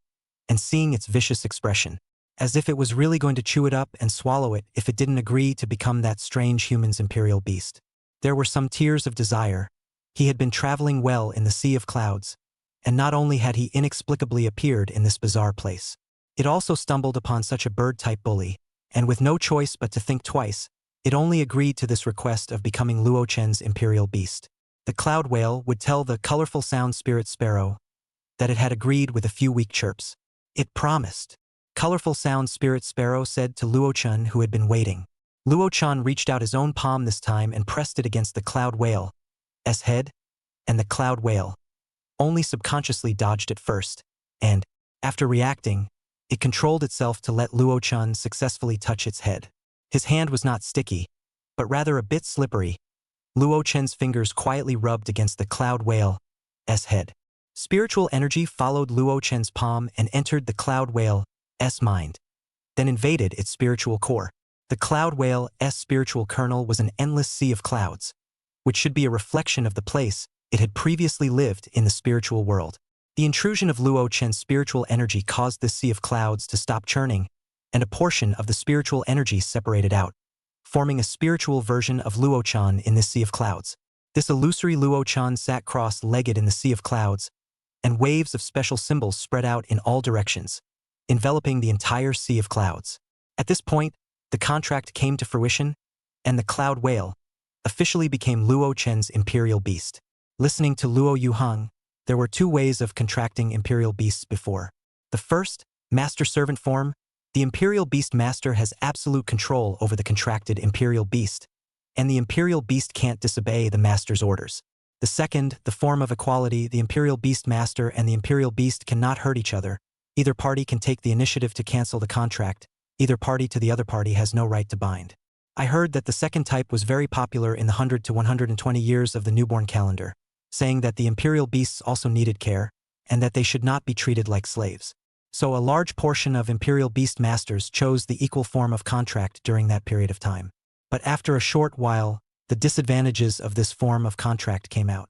and seeing its vicious expression, as if it was really going to chew it up and swallow it if it didn't agree to become that strange human's imperial beast. There were some tears of desire. He had been traveling well in the sea of clouds, and not only had he inexplicably appeared in this bizarre place, it also stumbled upon such a bird-type bully, and with no choice but to think twice, it only agreed to this request of becoming Luo Chen's imperial beast. The cloud whale would tell the colorful sound Spirit Sparrow that it had agreed with a few weak chirps. It promised. Colorful sound Spirit Sparrow said to Luo Chen, who had been waiting. Luo Chen reached out his own palm this time and pressed it against the cloud whale's head, and the cloud whale only subconsciously dodged at first, and, after reacting, it controlled itself to let Luo Chen successfully touch its head. His hand was not sticky, but rather a bit slippery. Luo Chen's fingers quietly rubbed against the cloud whale's head. Spiritual energy followed Luo Chen's palm and entered the cloud whale's mind, then invaded its spiritual core. The cloud whale's spiritual kernel was an endless sea of clouds, which should be a reflection of the place it had previously lived in the spiritual world. The intrusion of Luo Chen's spiritual energy caused this sea of clouds to stop churning, and a portion of the spiritual energy separated out, forming a spiritual version of Luo Chen in this sea of clouds. This illusory Luo Chen sat cross-legged in the sea of clouds, and waves of special symbols spread out in all directions, enveloping the entire sea of clouds. At this point, the contract came to fruition, and the cloud whale officially became Luo Chen's imperial beast. Listening to Luo Yuheng, there were two ways of contracting imperial beasts before. The first, master-servant form, the imperial beast master has absolute control over the contracted imperial beast, and the imperial beast can't disobey the master's orders. The second, the form of equality, the imperial beast master and the imperial beast cannot hurt each other. Either party can take the initiative to cancel the contract. Either party to the other party has no right to bind. I heard that the second type was very popular in the 100 to 120 years of the newborn calendar, saying that the imperial beasts also needed care, and that they should not be treated like slaves. So a large portion of imperial beast masters chose the equal form of contract during that period of time. But after a short while, the disadvantages of this form of contract came out.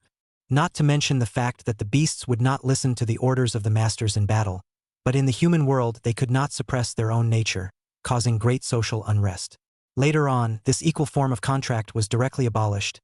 Not to mention the fact that the beasts would not listen to the orders of the masters in battle, but in the human world they could not suppress their own nature, causing great social unrest. Later on, this equal form of contract was directly abolished.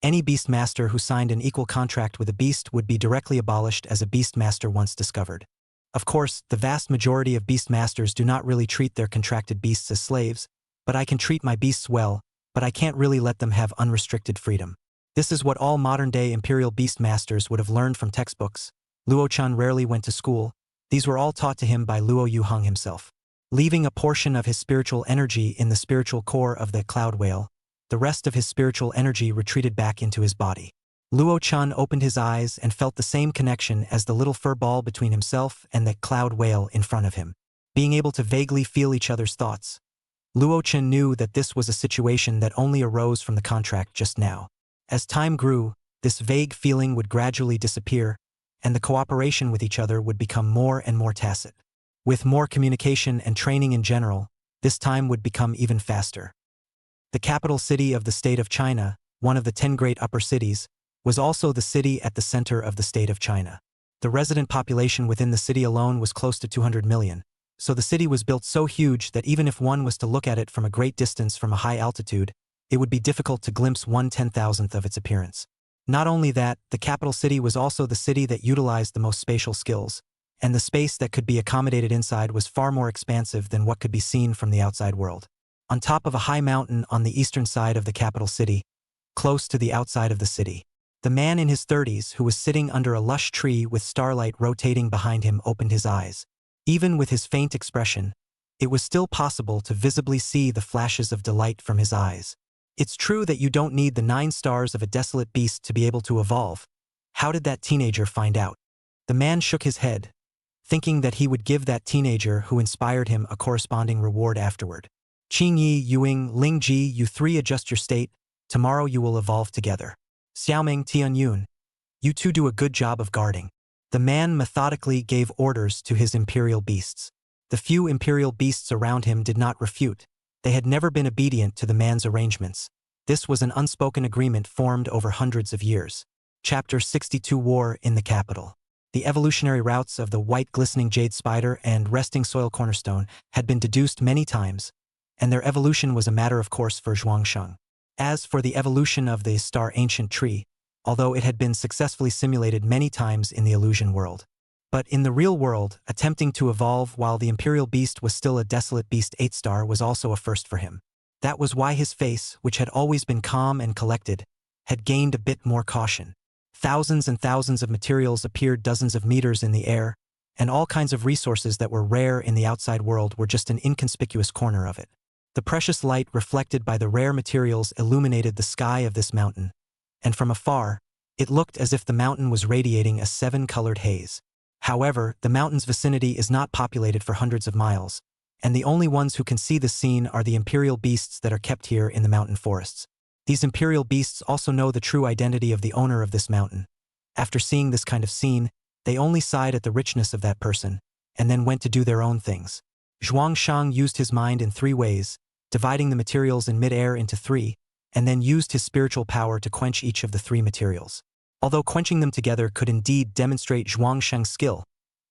Any beast master who signed an equal contract with a beast would be directly abolished as a beast master once discovered. Of course, the vast majority of beast masters do not really treat their contracted beasts as slaves, but I can treat my beasts well, but I can't really let them have unrestricted freedom. This is what all modern-day imperial beast masters would have learned from textbooks. Luo Chen rarely went to school. These were all taught to him by Luo Yuheng himself. Leaving a portion of his spiritual energy in the spiritual core of the cloud whale, the rest of his spiritual energy retreated back into his body. Luo Chen opened his eyes and felt the same connection as the little fur ball between himself and the cloud whale in front of him. Being able to vaguely feel each other's thoughts, Luo Chen knew that this was a situation that only arose from the contract just now. As time grew, this vague feeling would gradually disappear, and the cooperation with each other would become more and more tacit. With more communication and training in general, this time would become even faster. The capital city of the state of China, one of the 10 great upper cities, was also the city at the center of the state of China. The resident population within the city alone was close to 200 million, so the city was built so huge that even if one was to look at it from a great distance from a high altitude, it would be difficult to glimpse 1/10,000th of its appearance. Not only that, the capital city was also the city that utilized the most spatial skills, and the space that could be accommodated inside was far more expansive than what could be seen from the outside world. On top of a high mountain on the eastern side of the capital city, close to the outside of the city, the man in his 30s who was sitting under a lush tree with starlight rotating behind him opened his eyes. Even with his faint expression, it was still possible to visibly see the flashes of delight from his eyes. It's true that you don't need the 9 stars of a desolate beast to be able to evolve. How did that teenager find out? The man shook his head, thinking that he would give that teenager who inspired him a corresponding reward afterward. Ching Yi, Yuing, Ling Ji, you three adjust your state. Tomorrow you will evolve together. Xiaoming, Tian Yun, you two do a good job of guarding. The man methodically gave orders to his imperial beasts. The few imperial beasts around him did not refute. They had never been obedient to the man's arrangements. This was an unspoken agreement formed over hundreds of years. Chapter 62 War in the Capital. The evolutionary routes of the white glistening jade spider and resting soil cornerstone had been deduced many times, and their evolution was a matter of course for Zhuangsheng. As for the evolution of the star ancient tree, although it had been successfully simulated many times in the illusion world. But in the real world, attempting to evolve while the imperial beast was still a desolate beast 8-star was also a first for him. That was why his face, which had always been calm and collected, had gained a bit more caution. Thousands and thousands of materials appeared dozens of meters in the air, and all kinds of resources that were rare in the outside world were just an inconspicuous corner of it. The precious light reflected by the rare materials illuminated the sky of this mountain, and from afar, it looked as if the mountain was radiating a 7-colored haze. However, the mountain's vicinity is not populated for hundreds of miles, and the only ones who can see the scene are the imperial beasts that are kept here in the mountain forests. These imperial beasts also know the true identity of the owner of this mountain. After seeing this kind of scene, they only sighed at the richness of that person, and then went to do their own things. Zhuangsheng used his mind in 3 ways, dividing the materials in mid-air into 3, and then used his spiritual power to quench each of the 3 materials. Although quenching them together could indeed demonstrate Zhuangsheng's skill,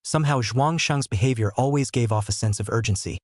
somehow Zhuangsheng's behavior always gave off a sense of urgency,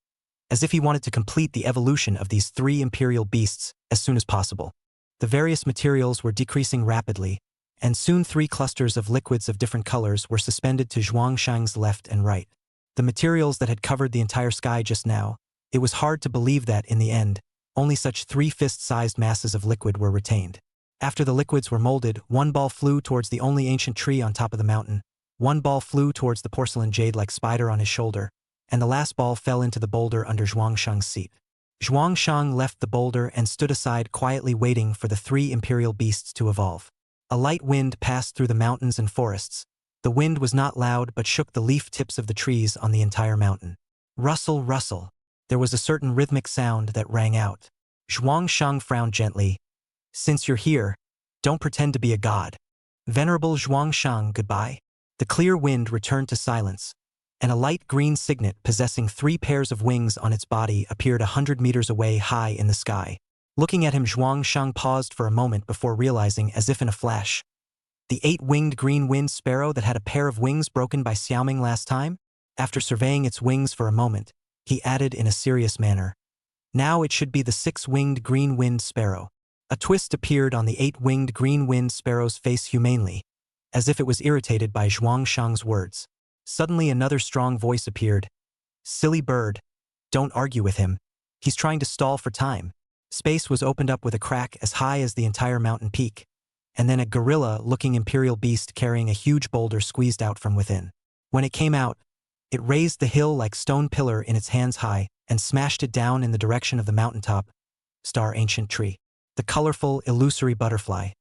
as if he wanted to complete the evolution of these 3 imperial beasts as soon as possible. The various materials were decreasing rapidly, and soon 3 clusters of liquids of different colors were suspended to Zhuangsheng's left and right. The materials that had covered the entire sky just now, it was hard to believe that, in the end, only such 3 fist-sized masses of liquid were retained. After the liquids were molded, 1 ball flew towards the only ancient tree on top of the mountain, 1 ball flew towards the porcelain jade-like spider on his shoulder, and the last ball fell into the boulder under Zhuangsheng's seat. Zhuangsheng left the boulder and stood aside quietly waiting for the 3 imperial beasts to evolve. A light wind passed through the mountains and forests. The wind was not loud but shook the leaf tips of the trees on the entire mountain. Rustle, rustle. There was a certain rhythmic sound that rang out. Zhuangsheng frowned gently. Since you're here, don't pretend to be a god. Venerable Zhuangsheng, goodbye. The clear wind returned to silence, and a light green cygnet possessing 3 pairs of wings on its body appeared 100 meters away high in the sky. Looking at him, Zhuangsheng paused for a moment before realizing, as if in a flash, the 8-winged green-winged sparrow that had a pair of wings broken by Xiaoming last time? After surveying its wings for a moment, he added in a serious manner, now it should be the 6-winged green-winged sparrow. A twist appeared on the 8-winged green-winged sparrow's face humanely, as if it was irritated by Zhuangsheng's words. Suddenly another strong voice appeared. Silly bird. Don't argue with him. He's trying to stall for time. Space was opened up with a crack as high as the entire mountain peak, and then a gorilla-looking imperial beast carrying a huge boulder squeezed out from within. When it came out, it raised the hill like stone pillar in its hands high and smashed it down in the direction of the mountaintop, star ancient tree. The colorful, illusory butterfly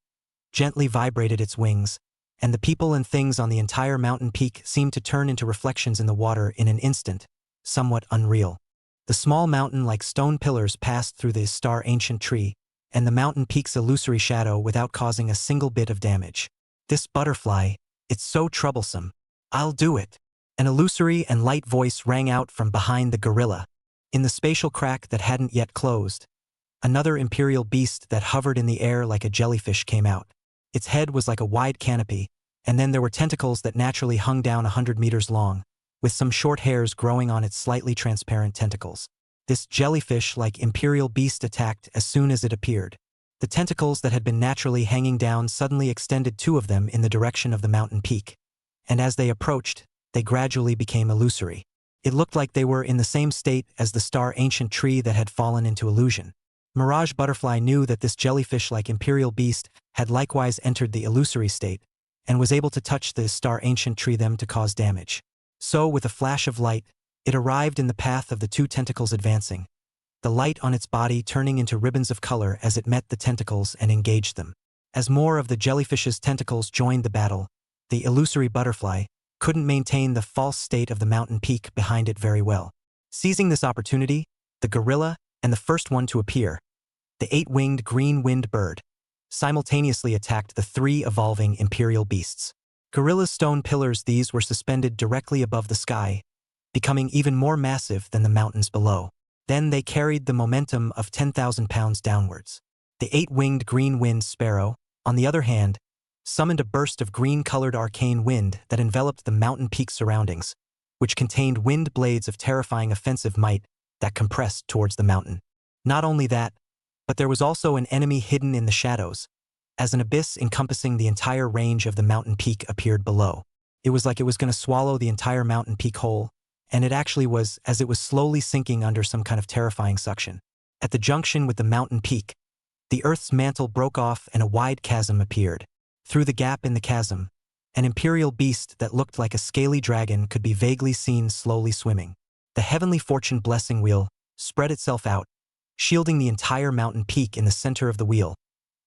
gently vibrated its wings, and the people and things on the entire mountain peak seemed to turn into reflections in the water in an instant, somewhat unreal. The small mountain-like stone pillars passed through the star ancient tree, and the mountain peak's illusory shadow without causing a single bit of damage. This butterfly, it's so troublesome. I'll do it. An illusory and light voice rang out from behind the gorilla. In the spatial crack that hadn't yet closed, another imperial beast that hovered in the air like a jellyfish came out. Its head was like a wide canopy, and then there were tentacles that naturally hung down 100 meters long, with some short hairs growing on its slightly transparent tentacles. This jellyfish-like imperial beast attacked as soon as it appeared. The tentacles that had been naturally hanging down suddenly extended 2 of them in the direction of the mountain peak, and as they approached, they gradually became illusory. It looked like they were in the same state as the star ancient tree that had fallen into illusion. Mirage Butterfly knew that this jellyfish-like imperial beast had likewise entered the illusory state, and was able to touch the star ancient tree them to cause damage. So, with a flash of light, it arrived in the path of the 2 tentacles advancing, the light on its body turning into ribbons of color as it met the tentacles and engaged them. As more of the jellyfish's tentacles joined the battle, the illusory butterfly couldn't maintain the false state of the mountain peak behind it very well. Seizing this opportunity, the gorilla, and the first one to appear, the 8-winged green-winged bird, simultaneously attacked the 3 evolving imperial beasts. Gorilla's stone pillars, these were suspended directly above the sky, becoming even more massive than the mountains below. Then they carried the momentum of 10,000 pounds downwards. The 8-winged green-winged sparrow, on the other hand, summoned a burst of green-colored arcane wind that enveloped the mountain peak surroundings, which contained wind blades of terrifying offensive might that compressed towards the mountain. Not only that, but there was also an enemy hidden in the shadows, as an abyss encompassing the entire range of the mountain peak appeared below. It was like it was going to swallow the entire mountain peak whole, and it actually was, as it was slowly sinking under some kind of terrifying suction. At the junction with the mountain peak, the earth's mantle broke off and a wide chasm appeared. Through the gap in the chasm, an imperial beast that looked like a scaly dragon could be vaguely seen slowly swimming. The heavenly fortune blessing wheel spread itself out, shielding the entire mountain peak in the center of the wheel.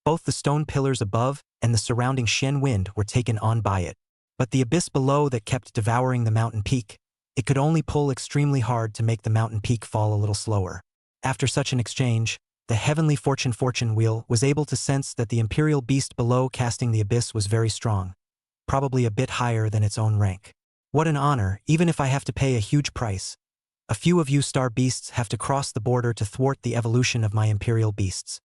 Both the stone pillars above and the surrounding Shen wind were taken on by it. But the abyss below that kept devouring the mountain peak, it could only pull extremely hard to make the mountain peak fall a little slower. After such an exchange, the heavenly fortune wheel was able to sense that the imperial beast below casting the abyss was very strong, probably a bit higher than its own rank. What an honor, even if I have to pay a huge price. A few of you star beasts have to cross the border to thwart the evolution of my imperial beasts.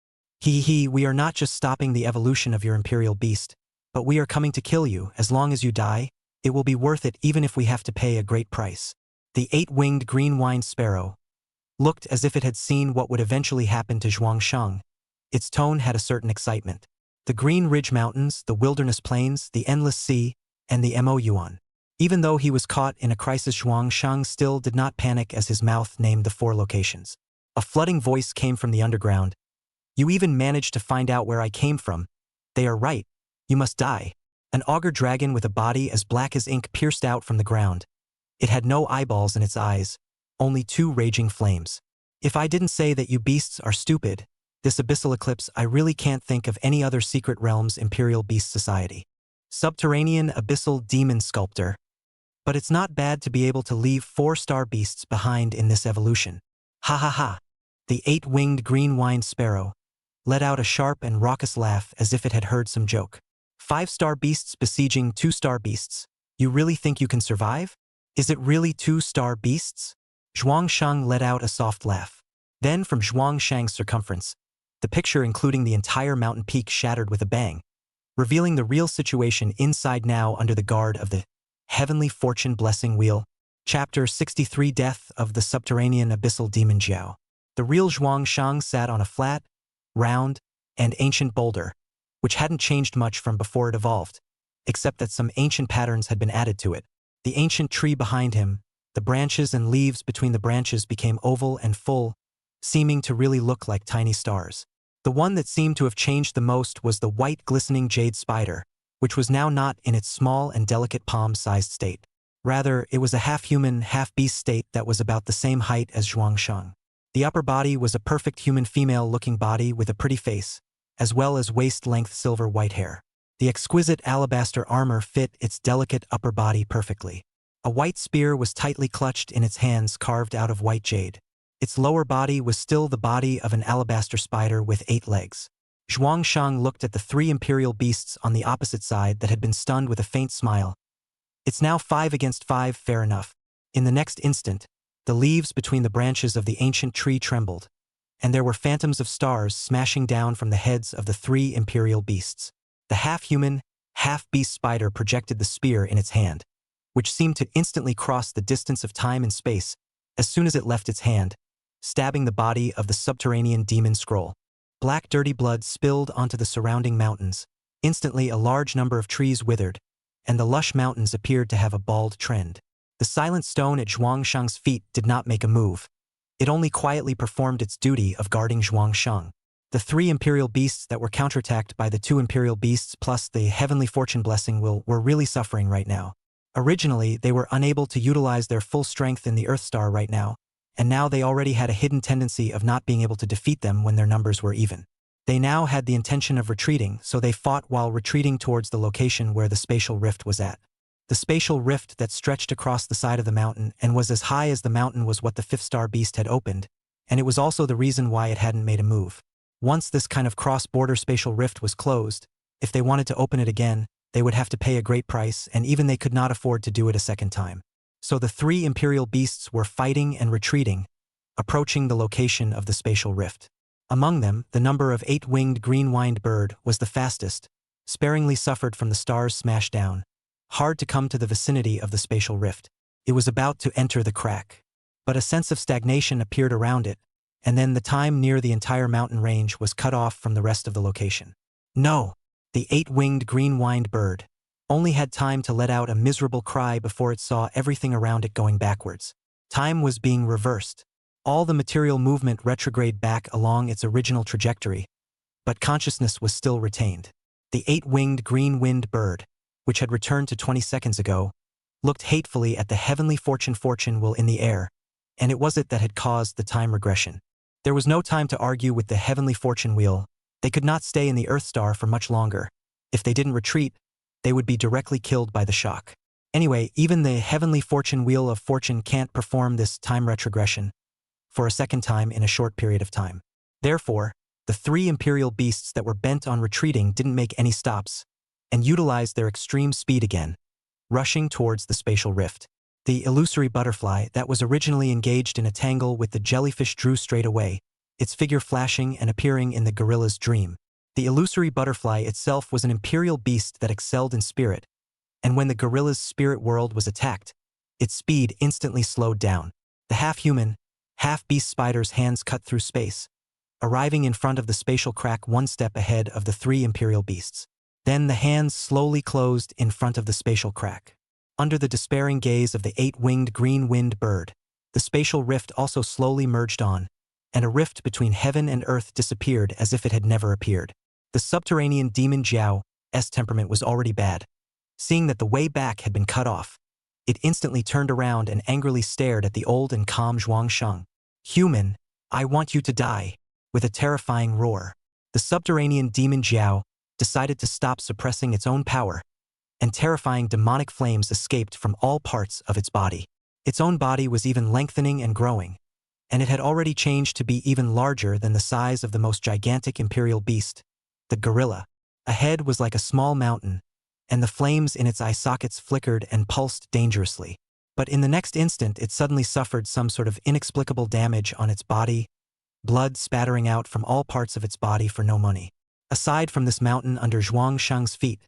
We are not just stopping the evolution of your imperial beast, but we are coming to kill you. As long as you die, it will be worth it even if we have to pay a great price. The 8-winged green-winged sparrow looked as if it had seen what would eventually happen to Zhuangsheng. Its tone had a certain excitement. The Green Ridge Mountains, the Wilderness Plains, the Endless Sea, and the Mo Yuan. Even though he was caught in a crisis, Zhuangsheng still did not panic as his mouth named the 4 locations. A flooding voice came from the underground. You even managed to find out where I came from. They are right. You must die. An auger dragon with a body as black as ink pierced out from the ground. It had no eyeballs in its eyes, only 2 raging flames. If I didn't say that you beasts are stupid, this abyssal eclipse, I really can't think of any other secret realms imperial beast society. Subterranean abyssal demon sculptor. But it's not bad to be able to leave 4-star beasts behind in this evolution. Ha ha ha. The 8-winged green-winged sparrow let out a sharp and raucous laugh as if it had heard some joke. 5-star beasts besieging 2-star beasts. You really think you can survive? Is it really 2-star beasts? Zhuangsheng let out a soft laugh. Then from Zhuangsheng's circumference, the picture including the entire mountain peak shattered with a bang, revealing the real situation inside now under the guard of the Heavenly Fortune Blessing Wheel. Chapter 63 Death of the Subterranean Abyssal Demon Jiao. The real Zhuangsheng sat on a flat, round, and ancient boulder, which hadn't changed much from before it evolved, except that some ancient patterns had been added to it. The ancient tree behind him, the branches and leaves between the branches became oval and full, seeming to really look like tiny stars. The one that seemed to have changed the most was the white glistening jade spider, which was now not in its small and delicate palm-sized state. Rather, it was a half-human, half-beast state that was about the same height as Zhuangsheng. The upper body was a perfect human female-looking body with a pretty face, as well as waist-length silver-white hair. The exquisite alabaster armor fit its delicate upper body perfectly. A white spear was tightly clutched in its hands carved out of white jade. Its lower body was still the body of an alabaster spider with 8 legs. Zhuangsheng looked at the 3 imperial beasts on the opposite side that had been stunned with a faint smile. It's now 5 against 5, fair enough. In the next instant, the leaves between the branches of the ancient tree trembled, and there were phantoms of stars smashing down from the heads of the 3 imperial beasts. The half-human, half-beast spider projected the spear in its hand, which seemed to instantly cross the distance of time and space as soon as it left its hand, stabbing the body of the subterranean demon scroll. Black dirty blood spilled onto the surrounding mountains. Instantly a large number of trees withered, and the lush mountains appeared to have a bald trend. The silent stone at Zhuangsheng's feet did not make a move. It only quietly performed its duty of guarding Zhuangsheng. The 3 imperial beasts that were counterattacked by the 2 imperial beasts plus the heavenly fortune blessing wheel were really suffering right now. Originally, they were unable to utilize their full strength in the Earth Star right now, and now they already had a hidden tendency of not being able to defeat them when their numbers were even. They now had the intention of retreating, so they fought while retreating towards the location where the spatial rift was at. The spatial rift that stretched across the side of the mountain and was as high as the mountain was what the 5th-star beast had opened, and it was also the reason why it hadn't made a move. Once this kind of cross-border spatial rift was closed, if they wanted to open it again, they would have to pay a great price, and even they could not afford to do it a second time. So the 3 imperial beasts were fighting and retreating, approaching the location of the spatial rift. Among them, the number of 8-winged green-winged bird was the fastest, sparingly suffered from the stars' smash down, hard to come to the vicinity of the spatial rift. It was about to enter the crack. But a sense of stagnation appeared around it, and then the time near the entire mountain range was cut off from the rest of the location. No! The 8-winged green-winged bird only had time to let out a miserable cry before it saw everything around it going backwards. Time was being reversed. All the material movement retrograde back along its original trajectory, but consciousness was still retained. The 8-winged green-winged bird, which had returned to 20 seconds ago, looked hatefully at the heavenly fortune wheel in the air, and it was it that had caused the time regression. There was no time to argue with the heavenly fortune wheel. They could not stay in the Earth Star for much longer. If they didn't retreat, they would be directly killed by the shock. Anyway, even the heavenly fortune wheel of fortune can't perform this time retrogression for a second time in a short period of time. Therefore, the 3 imperial beasts that were bent on retreating didn't make any stops and utilized their extreme speed again, rushing towards the spatial rift. The illusory butterfly that was originally engaged in a tangle with the jellyfish drew straight away, its figure flashing and appearing in the gorilla's dream. The illusory butterfly itself was an imperial beast that excelled in spirit, and when the gorilla's spirit world was attacked, its speed instantly slowed down. The half-human, half-beast spider's hands cut through space, arriving in front of the spatial crack 1 step ahead of the 3 imperial beasts. Then the hands slowly closed in front of the spatial crack. Under the despairing gaze of the 8-winged green-winged bird, the spatial rift also slowly merged on, and a rift between heaven and earth disappeared as if it had never appeared. The subterranean demon Jiao's temperament was already bad. Seeing that the way back had been cut off, it instantly turned around and angrily stared at the old and calm Zhuangsheng. "Human, I want you to die," with a terrifying roar. The subterranean demon Jiao decided to stop suppressing its own power, and terrifying demonic flames escaped from all parts of its body. Its own body was even lengthening and growing, and it had already changed to be even larger than the size of the most gigantic imperial beast, the gorilla. A head was like a small mountain, and the flames in its eye sockets flickered and pulsed dangerously. But in the next instant it suddenly suffered some sort of inexplicable damage on its body, blood spattering out from all parts of its body for no money. Aside from this mountain under Zhuangsheng's feet,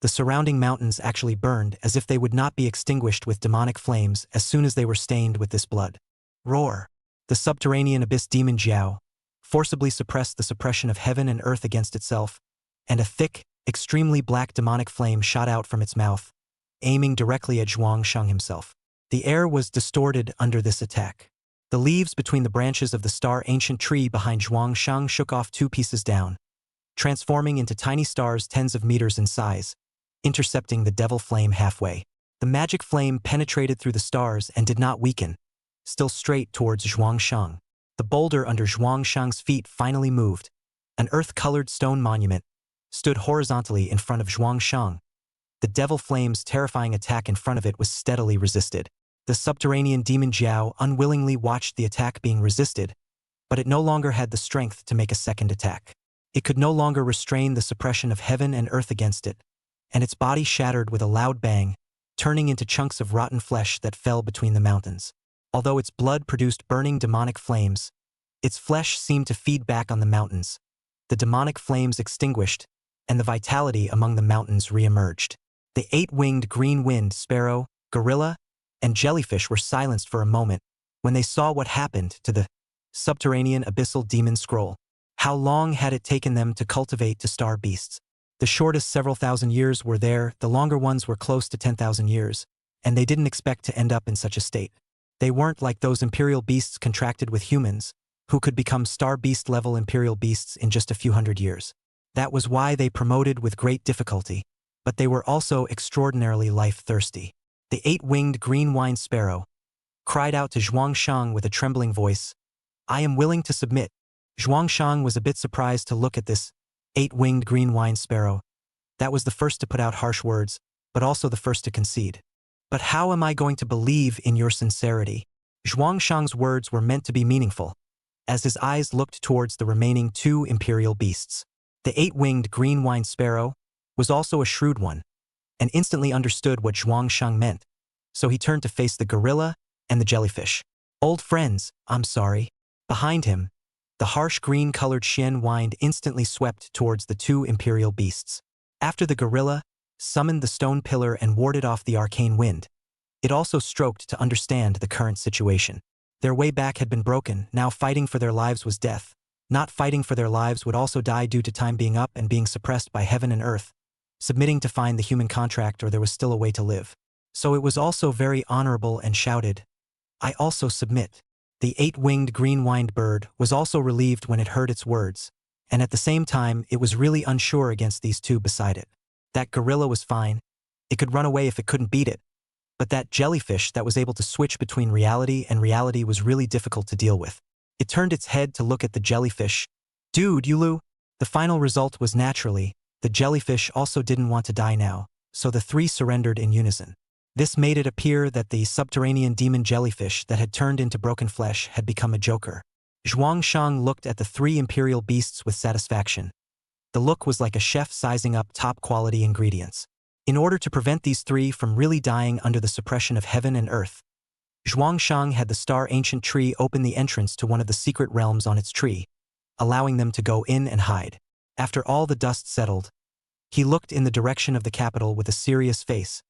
the surrounding mountains actually burned as if they would not be extinguished with demonic flames as soon as they were stained with this blood. Roar! The subterranean abyss demon Jiao forcibly suppressed the suppression of heaven and earth against itself, and a thick, extremely black demonic flame shot out from its mouth, aiming directly at Zhuangsheng himself. The air was distorted under this attack. The leaves between the branches of the star ancient tree behind Zhuangsheng shook off 2 pieces down, transforming into tiny stars tens of meters in size, intercepting the devil flame halfway. The magic flame penetrated through the stars and did not weaken, still straight towards Zhuangsheng. The boulder under Zhuangsheng's feet finally moved. An earth-colored stone monument stood horizontally in front of Zhuangsheng. The devil flame's terrifying attack in front of it was steadily resisted. The subterranean demon Jiao unwillingly watched the attack being resisted, but it no longer had the strength to make a second attack. It could no longer restrain the suppression of heaven and earth against it, and its body shattered with a loud bang, turning into chunks of rotten flesh that fell between the mountains. Although its blood produced burning demonic flames, its flesh seemed to feed back on the mountains. The demonic flames extinguished, and the vitality among the mountains re-emerged. The 8-winged green-winged sparrow, gorilla, and jellyfish were silenced for a moment when they saw what happened to the subterranean abyssal demon scroll. How long had it taken them to cultivate to star beasts? The shortest several thousand years were there, the longer ones were close to 10,000 years, and they didn't expect to end up in such a state. They weren't like those imperial beasts contracted with humans, who could become star beast-level imperial beasts in just a few hundred years. That was why they promoted with great difficulty, but they were also extraordinarily life-thirsty. The 8-winged green-winged sparrow cried out to Zhuangsheng with a trembling voice, "I am willing to submit." Zhuangsheng was a bit surprised to look at this 8-winged green-winged sparrow. That was the first to put out harsh words, but also the first to concede. "But how am I going to believe in your sincerity?" Zhuangsheng's words were meant to be meaningful, as his eyes looked towards the remaining 2 imperial beasts. The 8-winged green-winged sparrow was also a shrewd one, and instantly understood what Zhuangsheng meant, so he turned to face the gorilla and the jellyfish. "Old friends, I'm sorry." Behind him, the harsh green-colored Xian wind instantly swept towards the 2 imperial beasts. After the gorilla summoned the stone pillar and warded off the arcane wind, it also stroked to understand the current situation. Their way back had been broken, now fighting for their lives was death. Not fighting for their lives would also die due to time being up and being suppressed by heaven and earth, submitting to find the human contract or there was still a way to live. So it was also very honorable and shouted, "I also submit." The 8-winged green-winged bird was also relieved when it heard its words, and at the same time it was really unsure against these two beside it. That gorilla was fine. It could run away if it couldn't beat it. But that jellyfish that was able to switch between reality and reality was really difficult to deal with. It turned its head to look at the jellyfish. "Dude, Yulu." The final result was naturally, the jellyfish also didn't want to die now, so the three surrendered in unison. This made it appear that the subterranean demon jellyfish that had turned into broken flesh had become a joker. Zhuang Shang looked at the three imperial beasts with satisfaction. The look was like a chef sizing up top-quality ingredients. In order to prevent these three from really dying under the suppression of heaven and earth, Zhuang Shang had the star ancient tree open the entrance to one of the secret realms on its tree, allowing them to go in and hide. After all the dust settled, he looked in the direction of the capital with a serious face,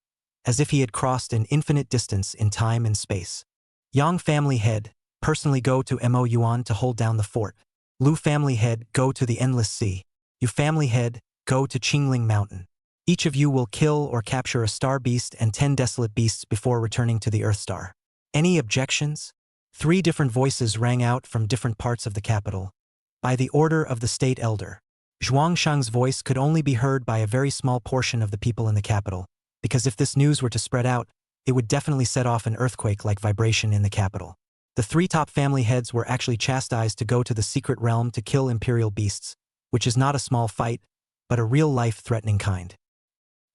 as if he had crossed an infinite distance in time and space. Yang family head, personally go to Mo Yuan to hold down the fort. Lu family head, go to the endless sea. You family head, go to Qingling Mountain. Each of you will kill or capture a star beast and 10 desolate beasts before returning to the Earth Star. Any objections? 3 different voices rang out from different parts of the capital. By the order of the state elder. Zhuang Shang's voice could only be heard by a very small portion of the people in the capital, because if this news were to spread out, it would definitely set off an earthquake-like vibration in the capital. The 3 top family heads were actually chastised to go to the secret realm to kill imperial beasts, which is not a small fight, but a real life-threatening kind.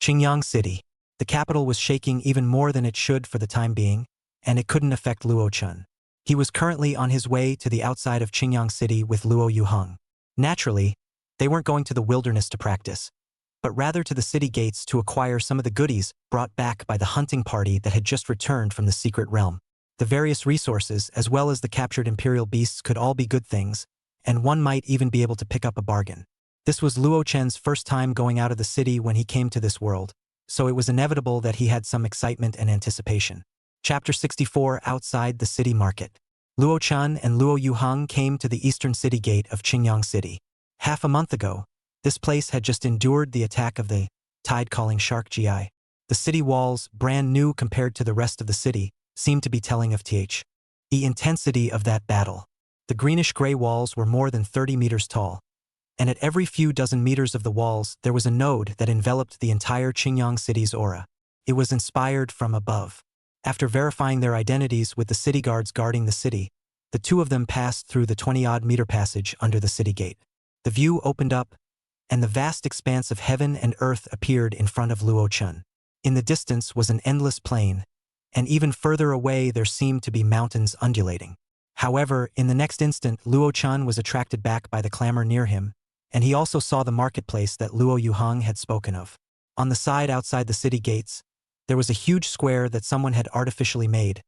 Qingyang City. The capital was shaking even more than it should for the time being, and it couldn't affect Luo Chun. He was currently on his way to the outside of Qingyang City with Luo Yuheng. Naturally, they weren't going to the wilderness to practice, but rather to the city gates to acquire some of the goodies brought back by the hunting party that had just returned from the secret realm. The various resources, as well as the captured imperial beasts, could all be good things, and one might even be able to pick up a bargain. This was Luo Chen's first time going out of the city when he came to this world, so it was inevitable that he had some excitement and anticipation. Chapter 64 Outside the City Market. Luo Chen and Luo Yuheng came to the eastern city gate of Qingyang City. Half a month ago, this place had just endured the attack of the tide-calling shark GI. The city walls, brand new compared to the rest of the city, seemed to be telling of the intensity of that battle. The greenish-gray walls were more than 30 meters tall, and at every few dozen meters of the walls there was a node that enveloped the entire Qingyang City's aura. It was inspired from above. After verifying their identities with the city guards guarding the city, the two of them passed through the 20-odd meter passage under the city gate. The view opened up, and the vast expanse of heaven and earth appeared in front of Luo Chun. In the distance was an endless plain, and even further away there seemed to be mountains undulating. However, in the next instant Luo Chun was attracted back by the clamor near him, and he also saw the marketplace that Luo Yuheng had spoken of. On the side outside the city gates, there was a huge square that someone had artificially made,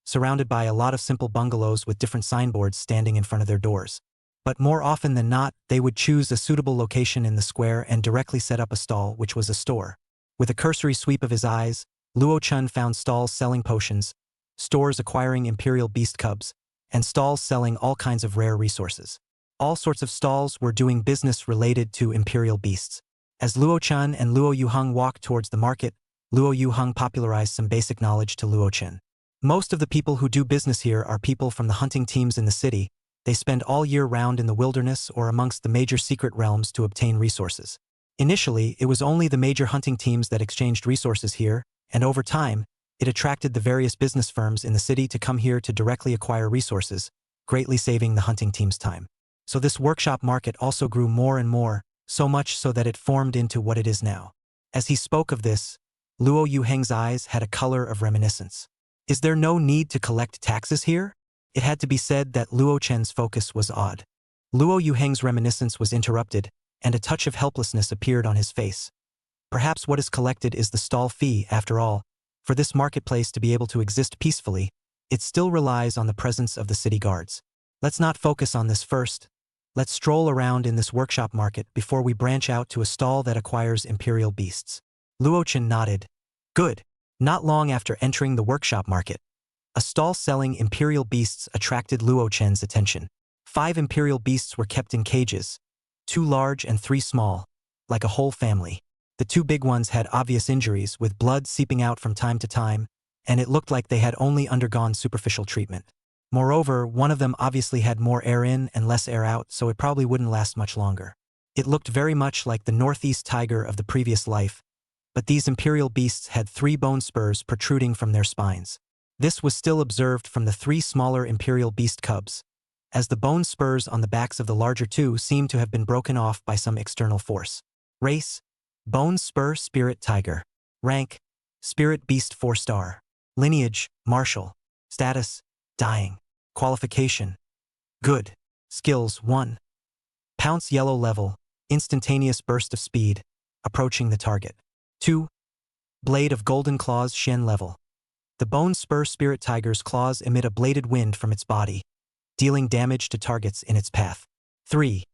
surrounded by a lot of simple bungalows with different signboards standing in front of their doors. But more often than not, they would choose a suitable location in the square and directly set up a stall, which was a store. With a cursory sweep of his eyes, Luo Chun found stalls selling potions, stores acquiring imperial beast cubs, and stalls selling all kinds of rare resources. All sorts of stalls were doing business related to imperial beasts. As Luo Chun and Luo Yuheng walked towards the market, Luo Yuheng popularized some basic knowledge to Luo Chun. Most of the people who do business here are people from the hunting teams in the city. They spend all year round in the wilderness or amongst the major secret realms to obtain resources. Initially, it was only the major hunting teams that exchanged resources here, and over time, it attracted the various business firms in the city to come here to directly acquire resources, greatly saving the hunting team's time. So this workshop market also grew more and more, so much so that it formed into what it is now. As he spoke of this, Luo Yuheng's eyes had a color of reminiscence. Is there no need to collect taxes here? It had to be said that Luo Chen's focus was odd. Luo Yuheng's reminiscence was interrupted, and a touch of helplessness appeared on his face. Perhaps what is collected is the stall fee, after all. For this marketplace to be able to exist peacefully, it still relies on the presence of the city guards. Let's not focus on this first. Let's stroll around in this workshop market before we branch out to a stall that acquires imperial beasts. Luochen nodded. Good. Not long after entering the workshop market, a stall selling imperial beasts attracted Luochen's attention. 5 imperial beasts were kept in cages, 2 large and 3 small, like a whole family. The 2 big ones had obvious injuries, with blood seeping out from time to time, and it looked like they had only undergone superficial treatment. Moreover, one of them obviously had more air in and less air out, so it probably wouldn't last much longer. It looked very much like the northeast tiger of the previous life, but these imperial beasts had 3 bone spurs protruding from their spines. This was still observed from the 3 smaller imperial beast cubs, as the bone spurs on the backs of the larger 2 seemed to have been broken off by some external force. Race: Bone Spur Spirit Tiger. Rank: Spirit Beast 4-star. Lineage: Martial. Status: Dying. Qualification: Good. Skills: 1. Pounce Yellow Level, Instantaneous Burst of Speed, approaching the target. 2. Blade of Golden Claws Shen Level. The Bone Spur Spirit Tiger's claws emit a bladed wind from its body, dealing damage to targets in its path. 3.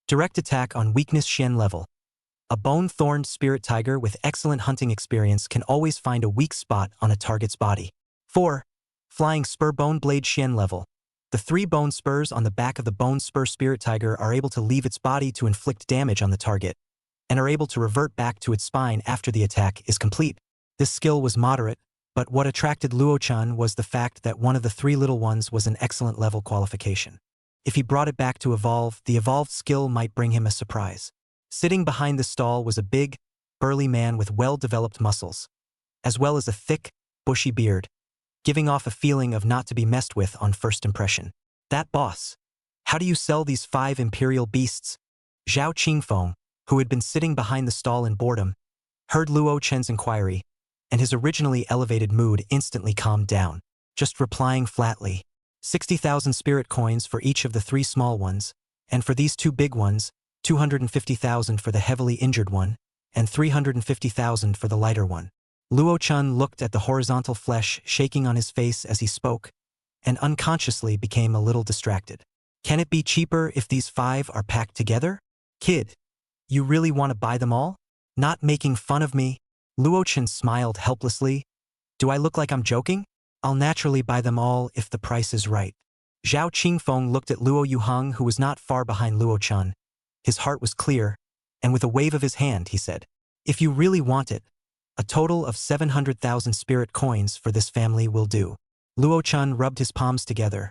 Direct Attack on Weakness Shen Level. A bone-thorned spirit tiger with excellent hunting experience can always find a weak spot on a target's body. 4. Flying Spur Bone Blade Shen Level. The 3 bone spurs on the back of the Bone Spur Spirit Tiger are able to leave its body to inflict damage on the target, and are able to revert back to its spine after the attack is complete. This skill was moderate, but what attracted Luochan was the fact that one of the 3 little ones was an excellent level qualification. If he brought it back to evolve, the evolved skill might bring him a surprise. Sitting behind the stall was a big, burly man with well-developed muscles, as well as a thick, bushy beard, giving off a feeling of not to be messed with on first impression. That boss. How do you sell these 5 imperial beasts? Zhao Qingfeng, who had been sitting behind the stall in boredom, heard Luochen's inquiry, and his originally elevated mood instantly calmed down, just replying flatly, 60,000 spirit coins for each of the 3 small ones, and for these 2 big ones, 250,000 for the heavily injured one, and 350,000 for the lighter one. Luochan looked at the horizontal flesh shaking on his face as he spoke, and unconsciously became a little distracted. Can it be cheaper if these 5 are packed together? Kid, you really want to buy them all? Not making fun of me? Luochan smiled helplessly. Do I look like I'm joking? I'll naturally buy them all if the price is right. Zhao Qingfeng looked at Luo Yuhang, who was not far behind Luochan. His heart was clear, and with a wave of his hand he said, if you really want it, a total of 700,000 spirit coins for this family will do. Luochan rubbed his palms together.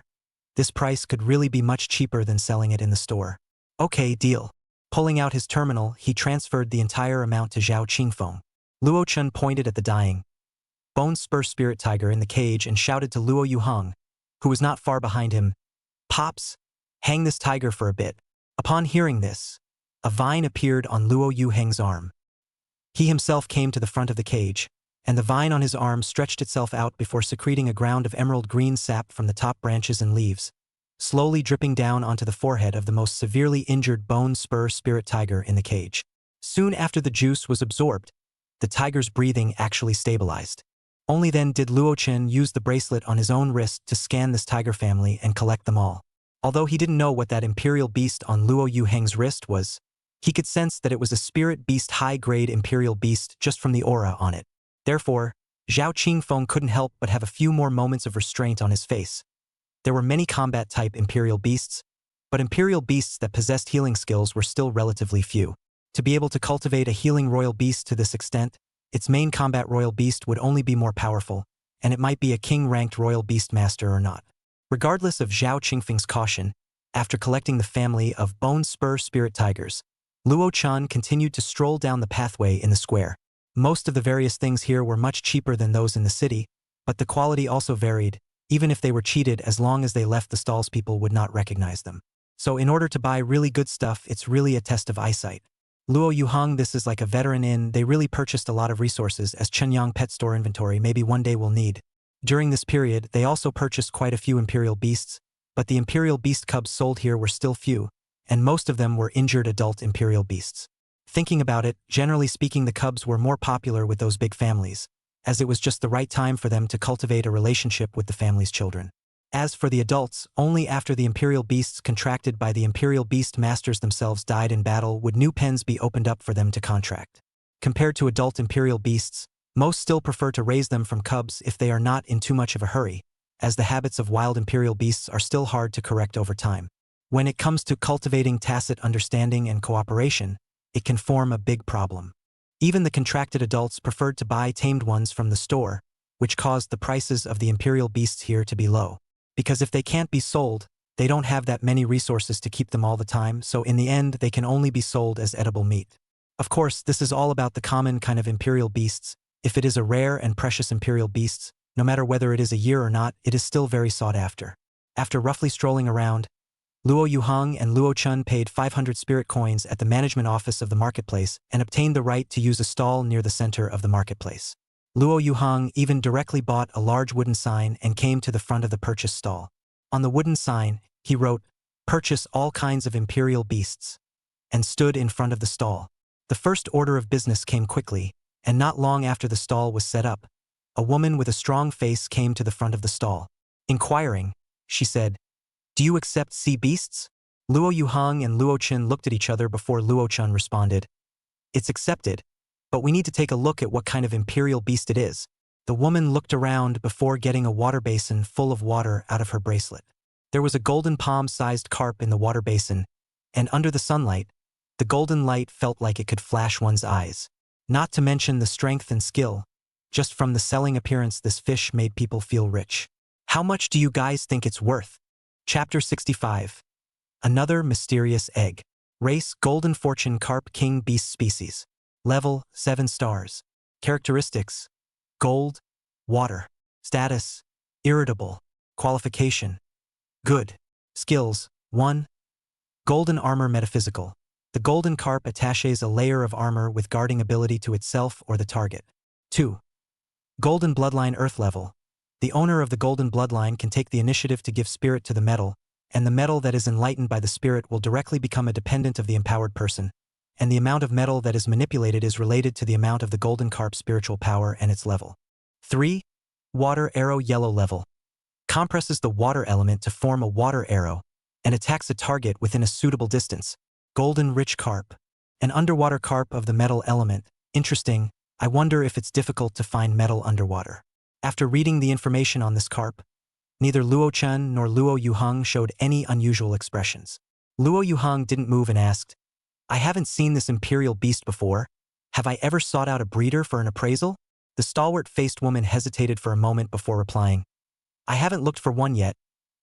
This price could really be much cheaper than selling it in the store. Okay, deal. Pulling out his terminal, he transferred the entire amount to Zhao Qingfeng. Luochan pointed at the dying Bone Spur Spirit Tiger in the cage and shouted to Luo Yuhang, who was not far behind him, Pops, hang this tiger for a bit. Upon hearing this, a vine appeared on Luo Yuhang's arm. He himself came to the front of the cage, and the vine on his arm stretched itself out before secreting a ground of emerald green sap from the top branches and leaves, slowly dripping down onto the forehead of the most severely injured Bone Spur Spirit Tiger in the cage. Soon after the juice was absorbed, the tiger's breathing actually stabilized. Only then did Luochan use the bracelet on his own wrist to scan this tiger family and collect them all. Although he didn't know what that imperial beast on Luo Yuhang's wrist was, he could sense that it was a spirit beast high-grade imperial beast just from the aura on it. Therefore, Zhao Qingfeng couldn't help but have a few more moments of restraint on his face. There were many combat-type imperial beasts, but imperial beasts that possessed healing skills were still relatively few. To be able to cultivate a healing royal beast to this extent, its main combat royal beast would only be more powerful, and it might be a king-ranked royal beastmaster or not. Regardless of Zhao Qingfeng's caution, after collecting the family of Bone Spur Spirit Tigers, Luochan continued to stroll down the pathway in the square. Most of the various things here were much cheaper than those in the city, but the quality also varied. Even if they were cheated, as long as they left the stalls, people would not recognize them. So in order to buy really good stuff, it's really a test of eyesight. Luo Yuhang, this is like a veteran inn. They really purchased a lot of resources as Chenyang pet store inventory maybe one day will need. During this period, they also purchased quite a few imperial beasts, but the imperial beast cubs sold here were still few, and most of them were injured adult imperial beasts. Thinking about it, generally speaking, the cubs were more popular with those big families, as it was just the right time for them to cultivate a relationship with the family's children. As for the adults, only after the imperial beasts contracted by the imperial beast masters themselves died in battle would new pens be opened up for them to contract. Compared to adult imperial beasts, most still prefer to raise them from cubs if they are not in too much of a hurry, as the habits of wild imperial beasts are still hard to correct over time. When it comes to cultivating tacit understanding and cooperation, it can form a big problem. Even the contracted adults preferred to buy tamed ones from the store, which caused the prices of the imperial beasts here to be low. Because if they can't be sold, they don't have that many resources to keep them all the time, so in the end they can only be sold as edible meat. Of course, this is all about the common kind of imperial beasts. If it is a rare and precious imperial beasts, no matter whether it is a year or not, it is still very sought after. After roughly strolling around, Luo Yuhang and Luo Chun paid 500 spirit coins at the management office of the marketplace and obtained the right to use a stall near the center of the marketplace. Luo Yuhang even directly bought a large wooden sign and came to the front of the purchase stall. On the wooden sign, he wrote, "Purchase all kinds of imperial beasts," and stood in front of the stall. The first order of business came quickly, and not long after the stall was set up, a woman with a strong face came to the front of the stall. Inquiring, she said, "Do you accept sea beasts?" Luo Yuhang and Luo Chun looked at each other before Luo Chun responded, "It's accepted, but we need to take a look at what kind of imperial beast it is." The woman looked around before getting a water basin full of water out of her bracelet. There was a golden palm-sized carp in the water basin, and under the sunlight, the golden light felt like it could flash one's eyes. Not to mention the strength and skill. Just from the selling appearance, this fish made people feel rich. How much do you guys think it's worth? Chapter 65. Another mysterious egg. Race: Golden Fortune Carp King Beast Species. Level: 7 stars. Characteristics: gold, water. Status: irritable. Qualification: good. Skills: 1. Golden Armor Metaphysical. The golden carp attaches a layer of armor with guarding ability to itself or the target. 2. Golden Bloodline Earth Level. The owner of the golden bloodline can take the initiative to give spirit to the metal, and the metal that is enlightened by the spirit will directly become a dependent of the empowered person, and the amount of metal that is manipulated is related to the amount of the golden carp's spiritual power and its level. 3. Water Arrow Yellow Level. Compresses the water element to form a water arrow, and attacks a target within a suitable distance. Golden Rich Carp. An underwater carp of the metal element. Interesting, I wonder if it's difficult to find metal underwater. After reading the information on this carp, neither Luo Chun nor Luo Yuhang showed any unusual expressions. Luo Yuhang didn't move and asked, "I haven't seen this imperial beast before. Have I ever sought out a breeder for an appraisal?" The stalwart-faced woman hesitated for a moment before replying, "I haven't looked for one yet.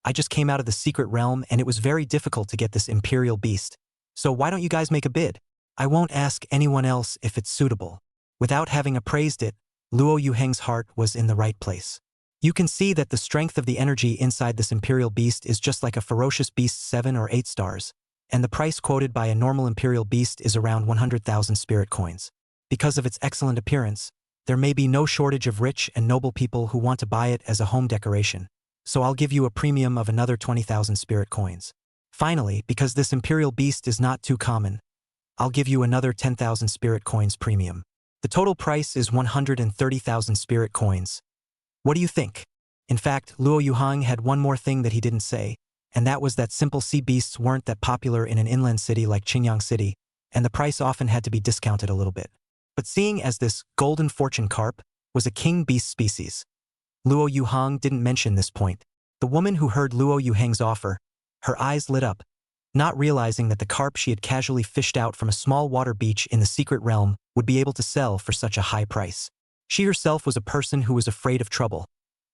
I just came out of the secret realm and it was very difficult to get this imperial beast. So why don't you guys make a bid? I won't ask anyone else if it's suitable." Without having appraised it, Luo Yuhang's heart was in the right place. You can see that the strength of the energy inside this imperial beast is just like a ferocious beast 7 or 8 stars, and the price quoted by a normal imperial beast is around 100,000 spirit coins. Because of its excellent appearance, there may be no shortage of rich and noble people who want to buy it as a home decoration, so I'll give you a premium of another 20,000 spirit coins. Finally, because this imperial beast is not too common, I'll give you another 10,000 spirit coins premium. The total price is 130,000 spirit coins. What do you think? In fact, Luo Yuhang had one more thing that he didn't say, and that was that simple sea beasts weren't that popular in an inland city like Qingyang City, and the price often had to be discounted a little bit. But seeing as this golden fortune carp was a king beast species, Luo Yuhang didn't mention this point. The woman who heard Luo Yuhang's offer, her eyes lit up, not realizing that the carp she had casually fished out from a small water beach in the secret realm would be able to sell for such a high price. She herself was a person who was afraid of trouble,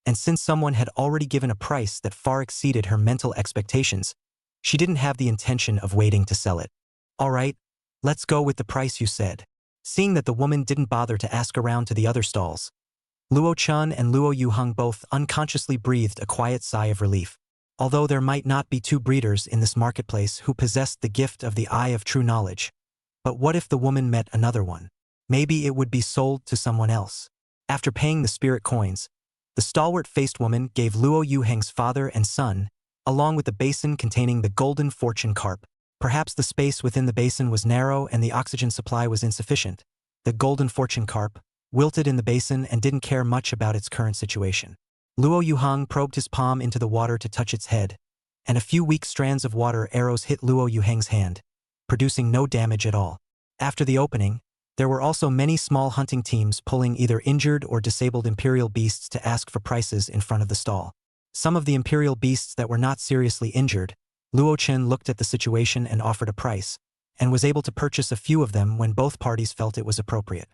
and since someone had already given a price that far exceeded her mental expectations, she didn't have the intention of waiting to sell it. "All right, let's go with the price you said." Seeing that the woman didn't bother to ask around to the other stalls, Luo Chun and Luo Yuhang both unconsciously breathed a quiet sigh of relief. Although there might not be 2 breeders in this marketplace who possessed the gift of the eye of true knowledge, but what if the woman met another one? Maybe it would be sold to someone else. After paying the spirit coins, the stalwart-faced woman gave Luo Yuhang's father and son, along with the basin containing the golden fortune carp. Perhaps the space within the basin was narrow and the oxygen supply was insufficient. The golden fortune carp wilted in the basin and didn't care much about its current situation. Luo Yuhang probed his palm into the water to touch its head, and a few weak strands of water arrows hit Luo Yuhang's hand, producing no damage at all. After the opening, there were also many small hunting teams pulling either injured or disabled imperial beasts to ask for prices in front of the stall. Some of the imperial beasts that were not seriously injured, Luo Chen looked at the situation and offered a price, and was able to purchase a few of them when both parties felt it was appropriate.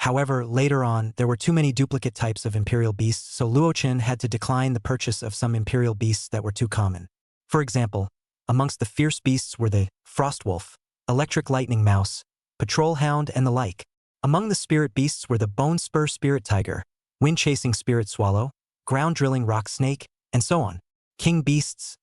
However, later on, there were too many duplicate types of imperial beasts, so Luo Chen had to decline the purchase of some imperial beasts that were too common. For example, amongst the fierce beasts were the frost wolf, electric lightning mouse, patrol hound, and the like. Among the spirit beasts were the bone spur spirit tiger, wind-chasing spirit swallow, ground-drilling rock snake, and so on. King beasts,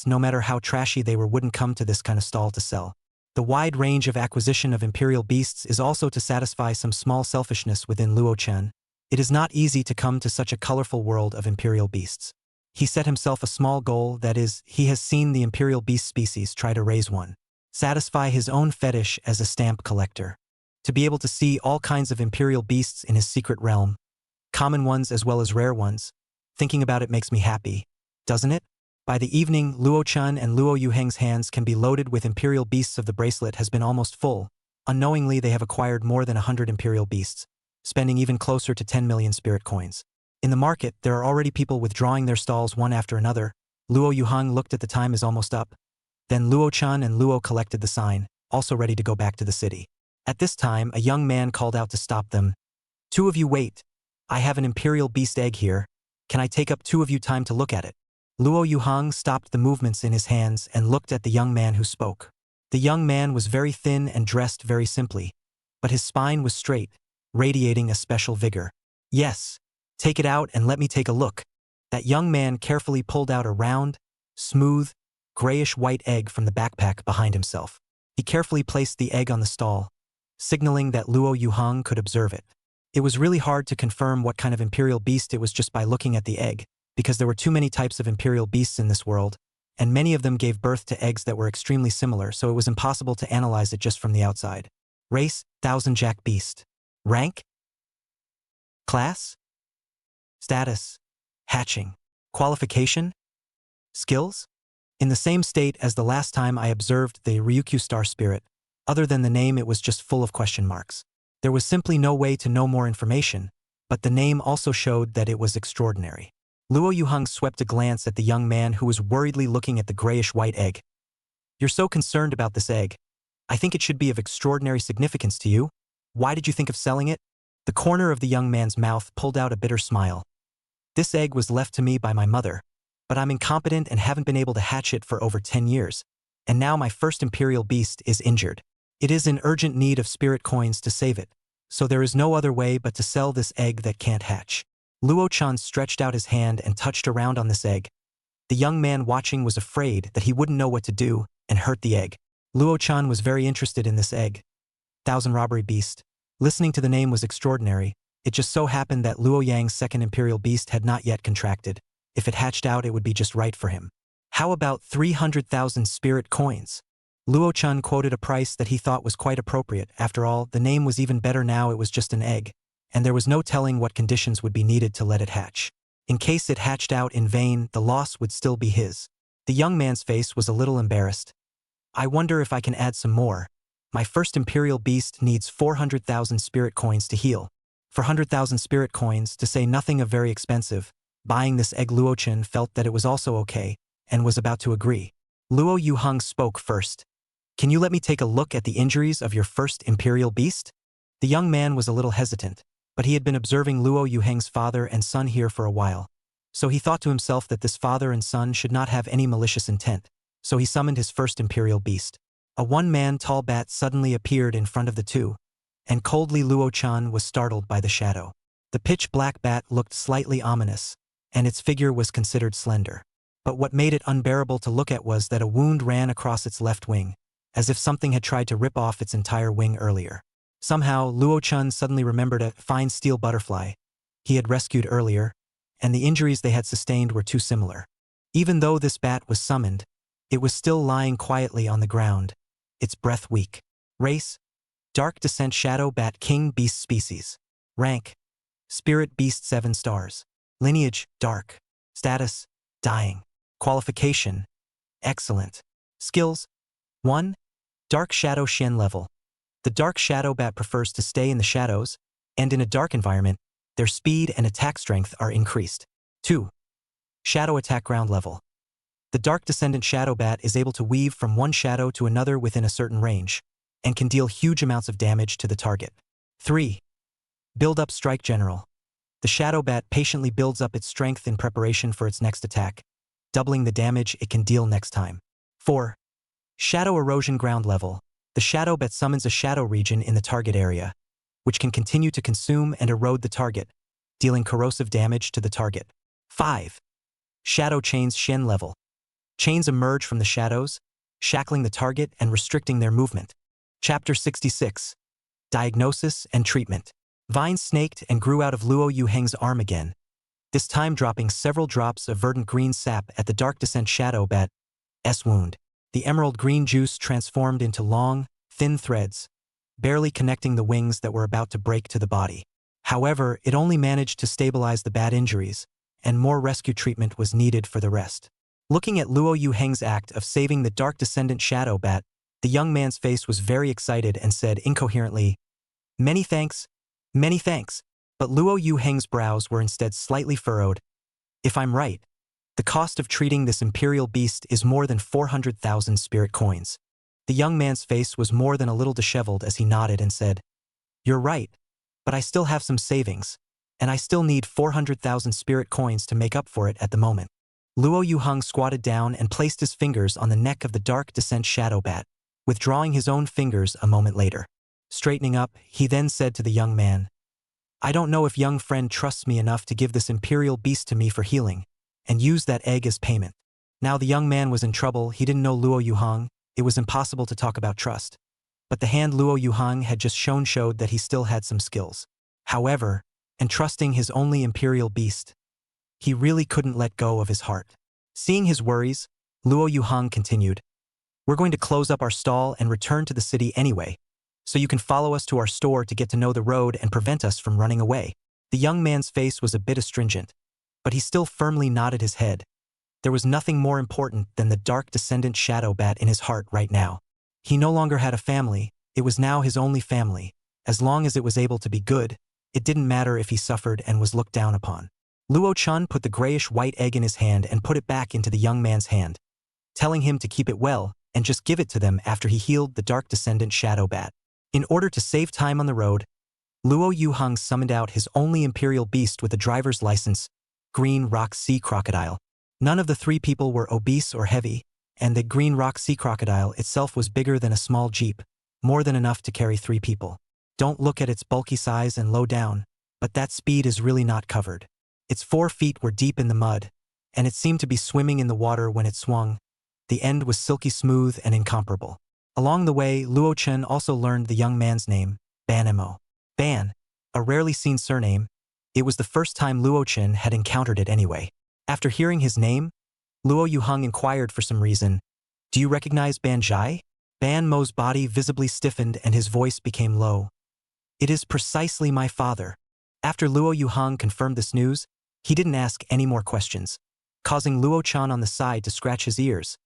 no matter how trashy they were, wouldn't come to this kind of stall to sell. The wide range of acquisition of imperial beasts is also to satisfy some small selfishness within Luo Chen. It is not easy to come to such a colorful world of imperial beasts. He set himself a small goal, that is, he has seen the imperial beast species try to raise one. Satisfy his own fetish as a stamp collector. To be able to see all kinds of imperial beasts in his secret realm, common ones as well as rare ones, thinking about it makes me happy, doesn't it? By the evening, Luo Chen and Luo Yuheng's hands can be loaded with imperial beasts of the bracelet has been almost full. Unknowingly, they have acquired more than 100 imperial beasts, spending even closer to 10 million spirit coins. In the market, there are already people withdrawing their stalls one after another. Luo Yuhang looked at the time is almost up. Then Luo Chen and Luo collected the sign, also ready to go back to the city. At this time, a young man called out to stop them. "Two of you wait. I have an imperial beast egg here. Can I take up two of you time to look at it?" Luo Yuhang stopped the movements in his hands and looked at the young man who spoke. The young man was very thin and dressed very simply, but his spine was straight, radiating a special vigor. "Yes, take it out and let me take a look." That young man carefully pulled out a round, smooth, grayish-white egg from the backpack behind himself. He carefully placed the egg on the stall, signaling that Luo Yuhang could observe it. It was really hard to confirm what kind of imperial beast it was just by looking at the egg, because there were too many types of imperial beasts in this world, and many of them gave birth to eggs that were extremely similar, so it was impossible to analyze it just from the outside. Race, 1000 Jack Beast. Rank? Class? Status? Hatching. Qualification? Skills? In the same state as the last time I observed the Ryukyu Star Spirit. Other than the name, it was just full of question marks. There was simply no way to know more information, but the name also showed that it was extraordinary. Luo Yuhang swept a glance at the young man who was worriedly looking at the grayish-white egg. "You're so concerned about this egg. I think it should be of extraordinary significance to you. Why did you think of selling it?" The corner of the young man's mouth pulled out a bitter smile. "This egg was left to me by my mother, but I'm incompetent and haven't been able to hatch it for over 10 years, and now my first imperial beast is injured. It is in urgent need of spirit coins to save it, so there is no other way but to sell this egg that can't hatch." Luo Chen stretched out his hand and touched around on this egg. The young man watching was afraid that he wouldn't know what to do and hurt the egg. Luo Chen was very interested in this egg. 1000 Robbery Beast. Listening to the name was extraordinary. It just so happened that Luo Yang's second imperial beast had not yet contracted. If it hatched out, it would be just right for him. "How about 300,000 spirit coins?" Luo Chen quoted a price that he thought was quite appropriate. After all, the name was even better now. It was just an egg, and there was no telling what conditions would be needed to let it hatch. In case it hatched out in vain, the loss would still be his. The young man's face was a little embarrassed. "I wonder if I can add some more. My first imperial beast needs 400,000 spirit coins to heal. For 100,000 spirit coins, to say nothing of very expensive, buying this egg." Luo Chen felt that it was also okay, and was about to agree. Luo Yuhang spoke first. "Can you let me take a look at the injuries of your first imperial beast?" The young man was a little hesitant, but he had been observing Luo Yuhang's father and son here for a while, so he thought to himself that this father and son should not have any malicious intent, so he summoned his first imperial beast. A one-man tall bat suddenly appeared in front of the two, and coldly Luo Chen was startled by the shadow. The pitch-black bat looked slightly ominous, and its figure was considered slender. But what made it unbearable to look at was that a wound ran across its left wing, as if something had tried to rip off its entire wing earlier. Somehow, Luo Chen suddenly remembered a fine steel butterfly he had rescued earlier, and the injuries they had sustained were too similar. Even though this bat was summoned, it was still lying quietly on the ground, its breath weak. Race: Dark Descent Shadow Bat King Beast Species. Rank: Spirit Beast 7 stars. Lineage, dark. Status, dying. Qualification, excellent. Skills, 1. Dark Shadow Shen level. The Dark Shadow Bat prefers to stay in the shadows, and in a dark environment, their speed and attack strength are increased. 2. Shadow Attack Ground level. The Dark Descendant Shadow Bat is able to weave from one shadow to another within a certain range, and can deal huge amounts of damage to the target. 3. Build Up Strike General. The Shadow Bat patiently builds up its strength in preparation for its next attack, doubling the damage it can deal next time. 4. Shadow Erosion Ground level. The Shadow Bat summons a shadow region in the target area, which can continue to consume and erode the target, dealing corrosive damage to the target. 5. Shadow Chains Shen level. Chains emerge from the shadows, shackling the target and restricting their movement. Chapter 66. Diagnosis and Treatment. Vines snaked and grew out of Luo Yuheng's arm again, this time dropping several drops of verdant green sap at the Dark Descent Shadow Bat's wound. The emerald green juice transformed into long, thin threads, barely connecting the wings that were about to break to the body. However, it only managed to stabilize the bad injuries, and more rescue treatment was needed for the rest. Looking at Luo Yuheng's act of saving the Dark Descendant Shadow Bat, the young man's face was very excited and said incoherently, "Many thanks, many thanks." But Luo Yuheng's brows were instead slightly furrowed. "If I'm right, the cost of treating this imperial beast is more than 400,000 spirit coins." The young man's face was more than a little disheveled as he nodded and said, "You're right, but I still have some savings, and I still need 400,000 spirit coins to make up for it at the moment." Luo Yuheng squatted down and placed his fingers on the neck of the Dark Descent Shadow Bat, withdrawing his own fingers a moment later. Straightening up, he then said to the young man, "I don't know if young friend trusts me enough to give this imperial beast to me for healing, and use that egg as payment." Now the young man was in trouble. He didn't know Luo Yuheng. It was impossible to talk about trust. But the hand Luo Yuheng had just shown showed that he still had some skills. However, entrusting his only imperial beast, he really couldn't let go of his heart. Seeing his worries, Luo Yuheng continued, "We're going to close up our stall and return to the city anyway, so you can follow us to our store to get to know the road and prevent us from running away." The young man's face was a bit astringent, but he still firmly nodded his head. There was nothing more important than the Dark Descendant Shadow Bat in his heart right now. He no longer had a family, it was now his only family. As long as it was able to be good, it didn't matter if he suffered and was looked down upon. Luo Chun put the grayish-white egg in his hand and put it back into the young man's hand, telling him to keep it well and just give it to them after he healed the Dark Descendant Shadow Bat. In order to save time on the road, Luo Yuheng summoned out his only imperial beast with a driver's license, Green Rock Sea Crocodile. None of the three people were obese or heavy, and the Green Rock Sea Crocodile itself was bigger than a small jeep, more than enough to carry 3 people. Don't look at its bulky size and low down, but that speed is really not covered. Its 4 feet were deep in the mud, and it seemed to be swimming in the water when it swung. The end was silky smooth and incomparable. Along the way, Luo Chen also learned the young man's name, Ban Mo. Ban, a rarely seen surname, it was the first time Luo Chen had encountered it anyway. After hearing his name, Luo Yuheng inquired for some reason, "Do you recognize Ban Zhai?" Ban Mo's body visibly stiffened and his voice became low. "It is precisely my father." After Luo Yuheng confirmed this news, he didn't ask any more questions, causing Luo Chan on the side to scratch his ears,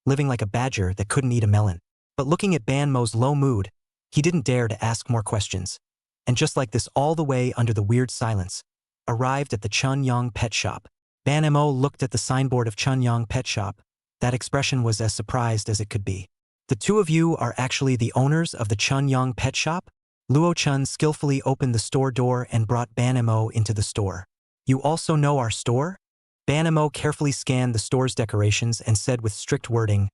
living like a badger that couldn't eat a melon. But looking at Ban Mo's low mood, he didn't dare to ask more questions. And just like this, all the way under the weird silence, arrived at the Chunyang Pet Shop. Ban Mo looked at the signboard of Chunyang Pet Shop. That expression was as surprised as it could be. "The two of you are actually the owners of the Chunyang Pet Shop?" Luo Chun skillfully opened the store door and brought Ban Mo into the store. "You also know our store?" Ban Mo carefully scanned the store's decorations and said with strict wording,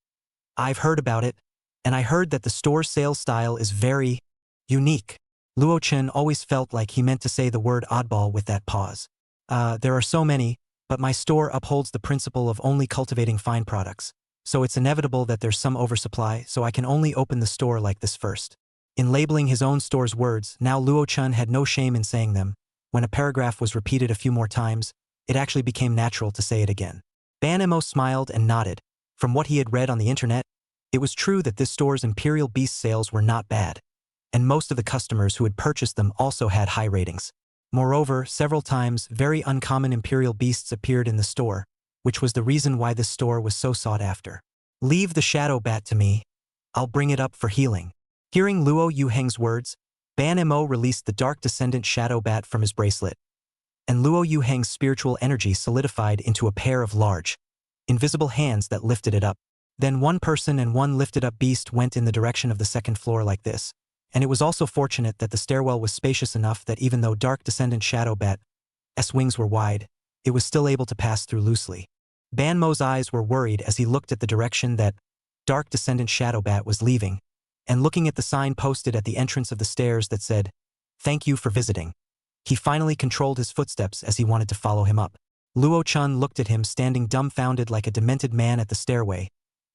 "I've heard about it, and I heard that the store's sales style is very unique." Luo Chen always felt like he meant to say the word oddball with that pause. There are so many, but my store upholds the principle of only cultivating fine products, so it's inevitable that there's some oversupply, so I can only open the store like this first." In labeling his own store's words, now Luo Chun had no shame in saying them. When a paragraph was repeated a few more times, it actually became natural to say it again. Ban Mo smiled and nodded. From what he had read on the internet, it was true that this store's Imperial Beast sales were not bad, and most of the customers who had purchased them also had high ratings. Moreover, several times, very uncommon imperial beasts appeared in the store, which was the reason why this store was so sought after. Leave the shadow bat to me. I'll bring it up for healing. Hearing Luo Yuheng's words, Ban Mo released the Dark Descendant shadow bat from his bracelet, and Luo Yuheng's spiritual energy solidified into a pair of large, invisible hands that lifted it up. Then one person and one lifted up beast went in the direction of the second floor like this, and it was also fortunate that the stairwell was spacious enough that even though Dark Descendant shadow bat's wings were wide, it was still able to pass through loosely. Ban Mo's eyes were worried as he looked at the direction that Dark Descendant shadow bat was leaving, and looking at the sign posted at the entrance of the stairs that said, "Thank you for visiting." He finally controlled his footsteps as he wanted to follow him up. Luo Chun looked at him standing dumbfounded like a demented man at the stairway,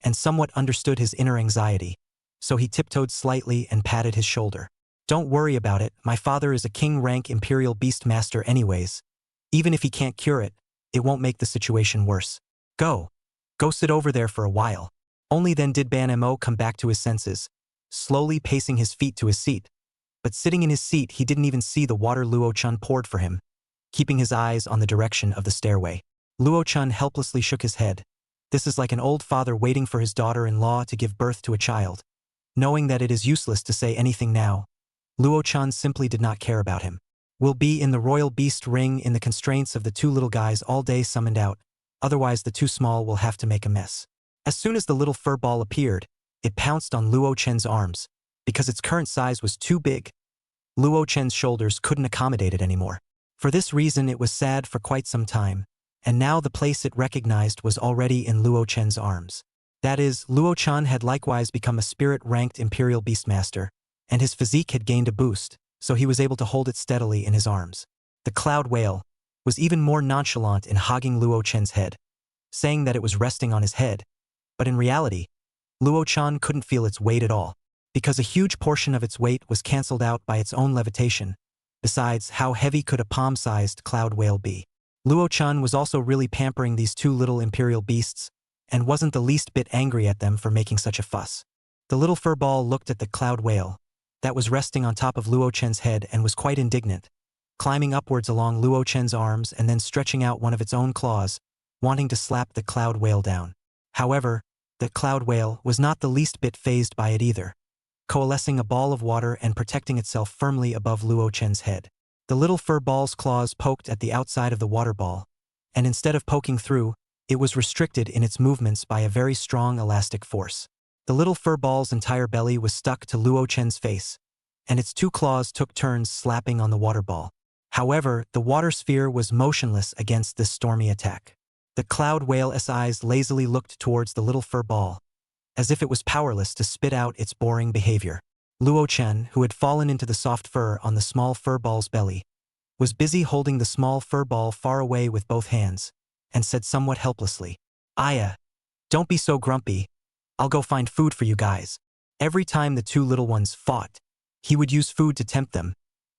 and somewhat understood his inner anxiety, so he tiptoed slightly and patted his shoulder. "Don't worry about it, my father is a king-rank Imperial Beastmaster anyways. Even if he can't cure it, it won't make the situation worse. Go sit over there for a while." Only then did Ban Mo come back to his senses, slowly pacing his feet to his seat. But sitting in his seat, he didn't even see the water Luo Chun poured for him, keeping his eyes on the direction of the stairway. Luo Chun helplessly shook his head. This is like an old father waiting for his daughter-in-law to give birth to a child. Knowing that it is useless to say anything now, Luo Chun simply did not care about him. "We'll be in the royal beast ring in the constraints of the two little guys all day summoned out, otherwise the two small will have to make a mess." As soon as the little fur ball appeared, it pounced on Luo Chen's arms. Because its current size was too big, Luo Chen's shoulders couldn't accommodate it anymore. For this reason it was sad for quite some time, and now the place it recognized was already in Luo Chen's arms. That is, Luo Chen had likewise become a spirit-ranked Imperial Beastmaster, and his physique had gained a boost, so he was able to hold it steadily in his arms. The Cloud Whale was even more nonchalant in hogging Luo Chen's head, saying that it was resting on his head, but in reality, Luo Chen couldn't feel its weight at all, because a huge portion of its weight was cancelled out by its own levitation. Besides, how heavy could a palm-sized cloud whale be? Luo Chen was also really pampering these two little imperial beasts, and wasn't the least bit angry at them for making such a fuss. The little fur ball looked at the cloud whale that was resting on top of Luo Chen's head and was quite indignant, climbing upwards along Luo Chen's arms and then stretching out one of its own claws, wanting to slap the cloud whale down. However, the cloud whale was not the least bit fazed by it either, coalescing a ball of water and protecting itself firmly above Luo Chen's head. The little fur ball's claws poked at the outside of the water ball, and instead of poking through, it was restricted in its movements by a very strong elastic force. The little fur ball's entire belly was stuck to Luo Chen's face, and its two claws took turns slapping on the water ball. However, the water sphere was motionless against this stormy attack. The cloud whale's eyes lazily looked towards the little fur ball, as if it was powerless to spit out its boring behavior. Luo Chen, who had fallen into the soft fur on the small fur ball's belly, was busy holding the small fur ball far away with both hands, and said somewhat helplessly, "Aya, don't be so grumpy. I'll go find food for you guys." Every time the two little ones fought, he would use food to tempt them.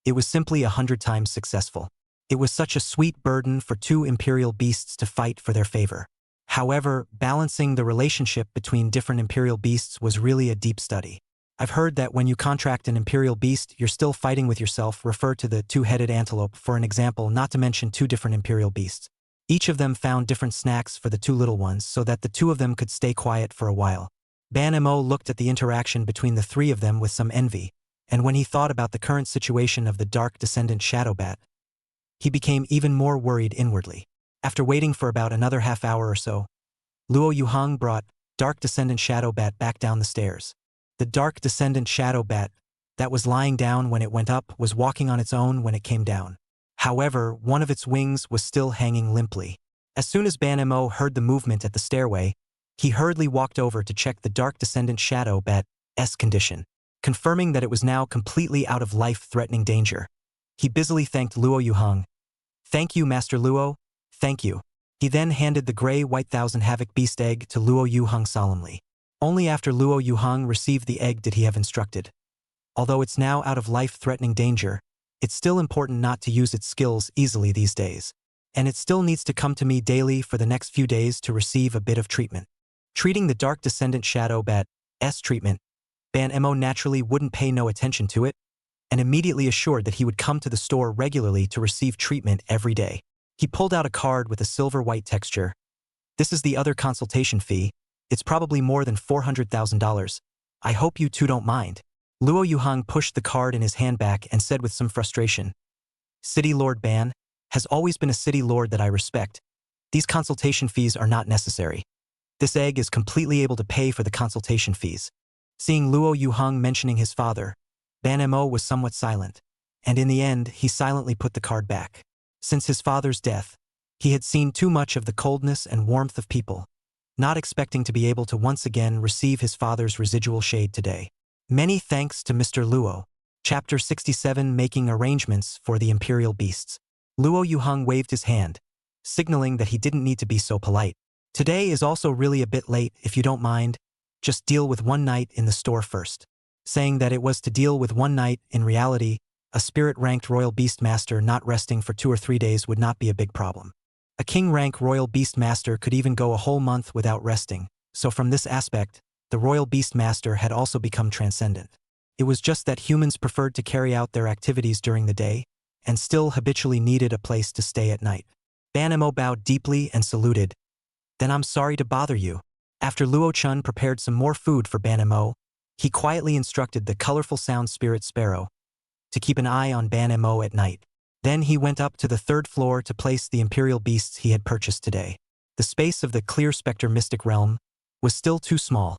It was simply 100 times successful. It was such a sweet burden for two imperial beasts to fight for their favor. However, balancing the relationship between different imperial beasts was really a deep study. I've heard that when you contract an imperial beast, you're still fighting with yourself. Refer to the two-headed antelope for an example, not to mention two different imperial beasts. Each of them found different snacks for the two little ones so that the two of them could stay quiet for a while. Ban Mo looked at the interaction between the three of them with some envy, and when he thought about the current situation of the Dark Descendant Shadowbat, he became even more worried inwardly. After waiting for about another half hour or so, Luo Yuhang brought Dark Descendant Shadowbat back down the stairs. The Dark Descendant Shadowbat that was lying down when it went up was walking on its own when it came down. However, one of its wings was still hanging limply. As soon as Ban Mo heard the movement at the stairway, he hurriedly walked over to check the Dark Descendant Shadowbat's condition, confirming that it was now completely out of life-threatening danger. He busily thanked Luo Yuhang. "Thank you, Master Luo, thank you." He then handed the gray-white Thousand Havoc Beast egg to Luo Yuhang solemnly. Only after Luo Yuhang received the egg did he have instructed. Although it's now out of life-threatening danger, it's still important not to use its skills easily these days. And it still needs to come to me daily for the next few days to receive a bit of treatment. Treating the Dark Descendant Shadowbat's treatment, Ban Mo naturally wouldn't pay no attention to it, and immediately assured that he would come to the store regularly to receive treatment every day. He pulled out a card with a silver-white texture. "This is the other consultation fee. It's probably more than $400,000. I hope you two don't mind." Luo Yuhang pushed the card in his hand back and said with some frustration, "City Lord Ban has always been a city lord that I respect. These consultation fees are not necessary. This egg is completely able to pay for the consultation fees." Seeing Luo Yuhang mentioning his father, Ban Mo was somewhat silent, and in the end he silently put the card back. Since his father's death, he had seen too much of the coldness and warmth of people, not expecting to be able to once again receive his father's residual shade today. Many thanks to Mr. Luo. Chapter 67, Making Arrangements for the Imperial Beasts. Luo Yuhang waved his hand, signaling that he didn't need to be so polite. "Today is also really a bit late, if you don't mind. Just deal with one night in the store first." Saying that it was to deal with one night, in reality, a spirit-ranked Royal Beastmaster not resting for 2 or 3 days would not be a big problem. A king-rank Royal Beastmaster could even go a whole month without resting, so from this aspect, the Royal Beastmaster had also become transcendent. It was just that humans preferred to carry out their activities during the day, and still habitually needed a place to stay at night. Ban Mo bowed deeply and saluted. "Then I'm sorry to bother you." After Luo Chun prepared some more food for Ban Mo, he quietly instructed the colorful sound spirit Sparrow to keep an eye on Ban Mo at night. Then he went up to the 3rd floor to place the Imperial Beasts he had purchased today. The space of the Clear Spectre Mystic Realm was still too small,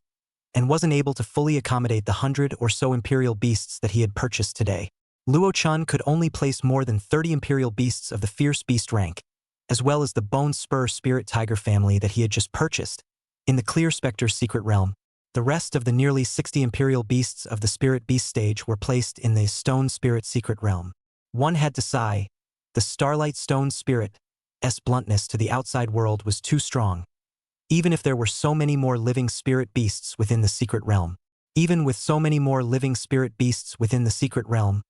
and wasn't able to fully accommodate the 100 or so Imperial Beasts that he had purchased today. Luo Chun could only place more than 30 Imperial Beasts of the Fierce Beast rank, as well as the Bone Spur Spirit Tiger family that he had just purchased in the Clear Spectre Secret Realm. The rest of the nearly 60 Imperial Beasts of the Spirit Beast stage were placed in the Stone Spirit Secret Realm. One had to sigh. The Starlight Stone Spirit's bluntness to the outside world was too strong. Even if there were so many more living spirit beasts within the secret realm, even with so many more living spirit beasts within the secret realm,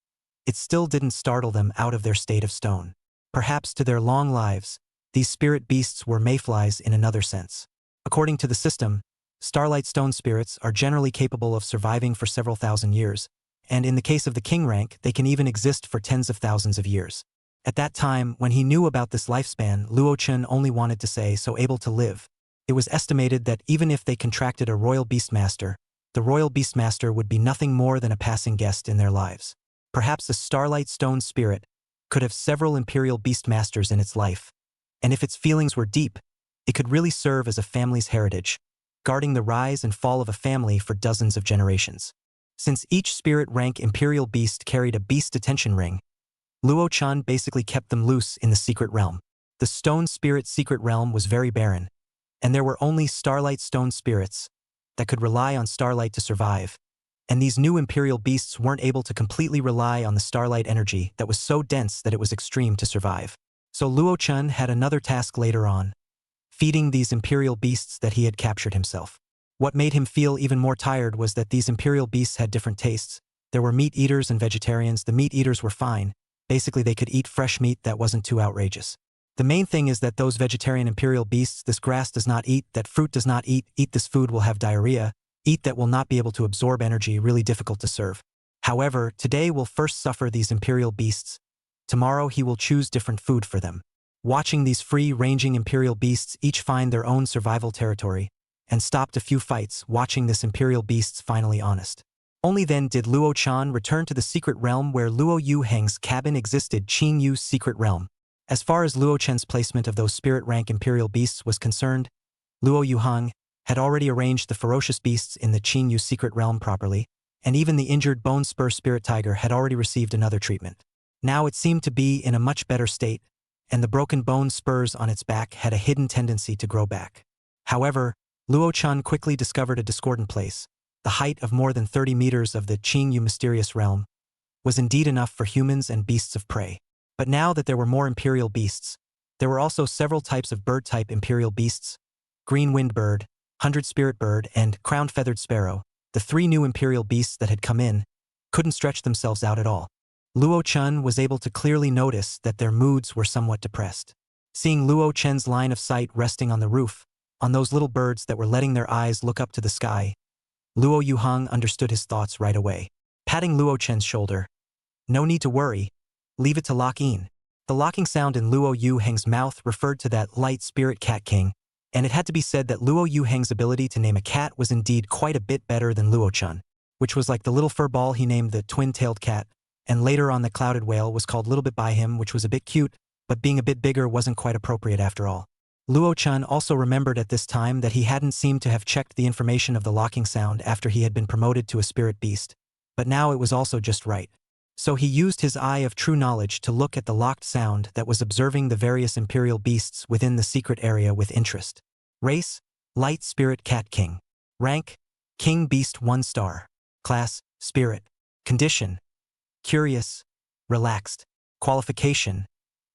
it still didn't startle them out of their state of stone. Perhaps to their long lives, these spirit beasts were mayflies in another sense. According to the system, Starlight Stone spirits are generally capable of surviving for several thousand years, and in the case of the king rank, they can even exist for tens of thousands of years. At that time, when he knew about this lifespan, Luo Chun only wanted to say so able to live. It was estimated that even if they contracted a Royal Beastmaster, the Royal Beastmaster would be nothing more than a passing guest in their lives. Perhaps a Starlight Stone spirit could have several Imperial Beastmasters in its life, and if its feelings were deep, it could really serve as a family's heritage, guarding the rise and fall of a family for dozens of generations. Since each spirit rank Imperial Beast carried a Beast Detention Ring, Luo Chun basically kept them loose in the secret realm. The Stone Spirit Secret Realm was very barren, and there were only Starlight Stone spirits that could rely on starlight to survive, and these new Imperial Beasts weren't able to completely rely on the starlight energy that was so dense that it was extreme to survive. So Luo Chun had another task later on, feeding these Imperial Beasts that he had captured himself. What made him feel even more tired was that these Imperial Beasts had different tastes. There were meat eaters and vegetarians. The meat eaters were fine. Basically, they could eat fresh meat that wasn't too outrageous. The main thing is that those vegetarian Imperial Beasts, this grass does not eat, that fruit does not eat this food will have diarrhea, eat that will not be able to absorb energy, really difficult to serve. However, today will first suffer these Imperial Beasts. Tomorrow he will choose different food for them. Watching these free-ranging Imperial Beasts each find their own survival territory, and stopped a few fights, watching this Imperial Beasts finally honest. Only then did Luo Chun return to the secret realm where Luo Yu Heng's cabin existed, Ching Yu's secret realm. As far as Luo Chen's placement of those spirit rank Imperial Beasts was concerned, Luo Yuhang had already arranged the ferocious beasts in the Ching Yu secret realm properly, and even the injured Bone Spur Spirit Tiger had already received another treatment. Now it seemed to be in a much better state, and the broken bone spurs on its back had a hidden tendency to grow back. However, Luo Chun quickly discovered a discordant place. The height of more than 30 meters of the Ching Yu mysterious realm was indeed enough for humans and beasts of prey. But now that there were more Imperial Beasts, there were also several types of bird-type Imperial Beasts: Green-Winged Bird, 100-Spirit Bird, and Crown-Feathered Sparrow. The 3 new Imperial Beasts that had come in couldn't stretch themselves out at all. Luo Chun was able to clearly notice that their moods were somewhat depressed. Seeing Luo Chen's line of sight resting on the roof, on those little birds that were letting their eyes look up to the sky, Luo Yuhang understood his thoughts right away. Patting Luo Chen's shoulder, No need to worry. Leave it to lock in. The locking sound in Luo Yu-heng's mouth referred to that light spirit cat king, and it had to be said that Luo Yu-heng's ability to name a cat was indeed quite a bit better than Luo-chun, which was like the little fur ball he named the twin-tailed cat, and later on the clouded whale was called Little Bit by him, which was a bit cute, but being a bit bigger wasn't quite appropriate after all. Luo-chun also remembered at this time that he hadn't seemed to have checked the information of the locking sound after he had been promoted to a spirit beast, but now it was also just right. So he used his eye of true knowledge to look at the locked sound that was observing the various imperial beasts within the secret area with interest. Race: Light Spirit Cat King. Rank: King Beast 1 star. Class: Spirit. Condition: Curious. Relaxed. Qualification: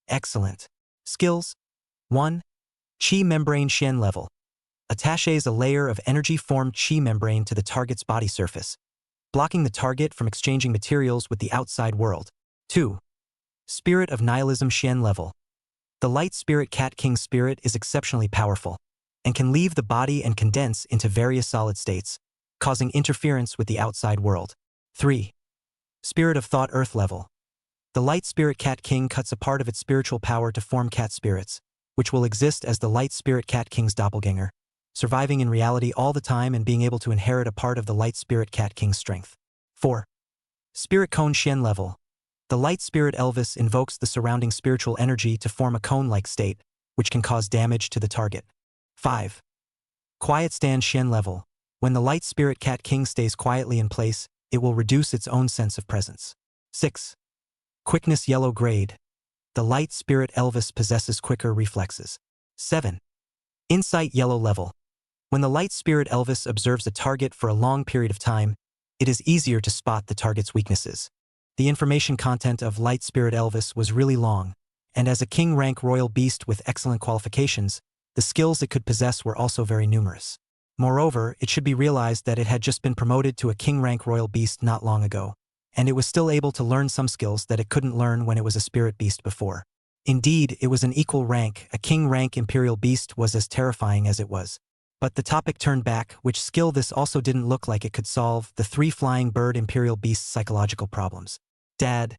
Excellent. Skills: 1. Qi Membrane Xian level. Attaches a layer of energy-formed qi membrane to the target's body surface, blocking the target from exchanging materials with the outside world. 2. Spirit of Nihilism Xian level. The Light Spirit Cat King spirit is exceptionally powerful, and can leave the body and condense into various solid states, causing interference with the outside world. 3. Spirit of Thought Earth level. The Light Spirit Cat King cuts a part of its spiritual power to form cat spirits, which will exist as the Light Spirit Cat King's doppelganger, surviving in reality all the time and being able to inherit a part of the Light Spirit Cat King's strength. 4. Spirit Cone Xian level. The Light Spirit Elvis invokes the surrounding spiritual energy to form a cone-like state, which can cause damage to the target. 5. Quiet Stand Xian level. When the Light Spirit Cat King stays quietly in place, it will reduce its own sense of presence. 6. Quickness Yellow Grade. The Light Spirit Elvis possesses quicker reflexes. 7. Insight Yellow level. When the Light Spirit Elvis observes a target for a long period of time, it is easier to spot the target's weaknesses. The information content of Light Spirit Elvis was really long, and as a king rank royal beast with excellent qualifications, the skills it could possess were also very numerous. Moreover, it should be realized that it had just been promoted to a king rank royal beast not long ago, and it was still able to learn some skills that it couldn't learn when it was a spirit beast before. Indeed, it was an equal rank. A king rank imperial beast was as terrifying as it was. But the topic turned back, which skill this also didn't look like it could solve the 3 flying bird imperial beast's psychological problems. Dad,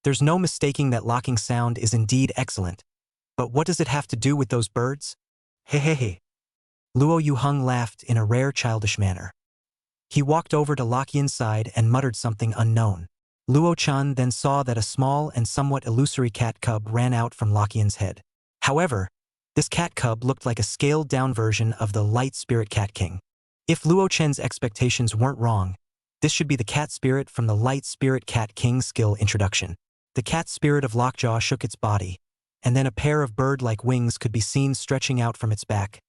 there's no mistaking that locking sound is indeed excellent. But what does it have to do with those birds? Hehehe. Luo Yuheng laughed in a rare childish manner. He walked over to Lock Yin's side and muttered something unknown. Luo Chan then saw that a small and somewhat illusory cat cub ran out from Lock Yin's head. However, this cat cub looked like a scaled-down version of the Light Spirit Cat King. If Luo Chen's expectations weren't wrong, this should be the cat spirit from the Light Spirit Cat King skill introduction. The cat spirit of Lockjaw shook its body, and then a pair of bird-like wings could be seen stretching out from its back,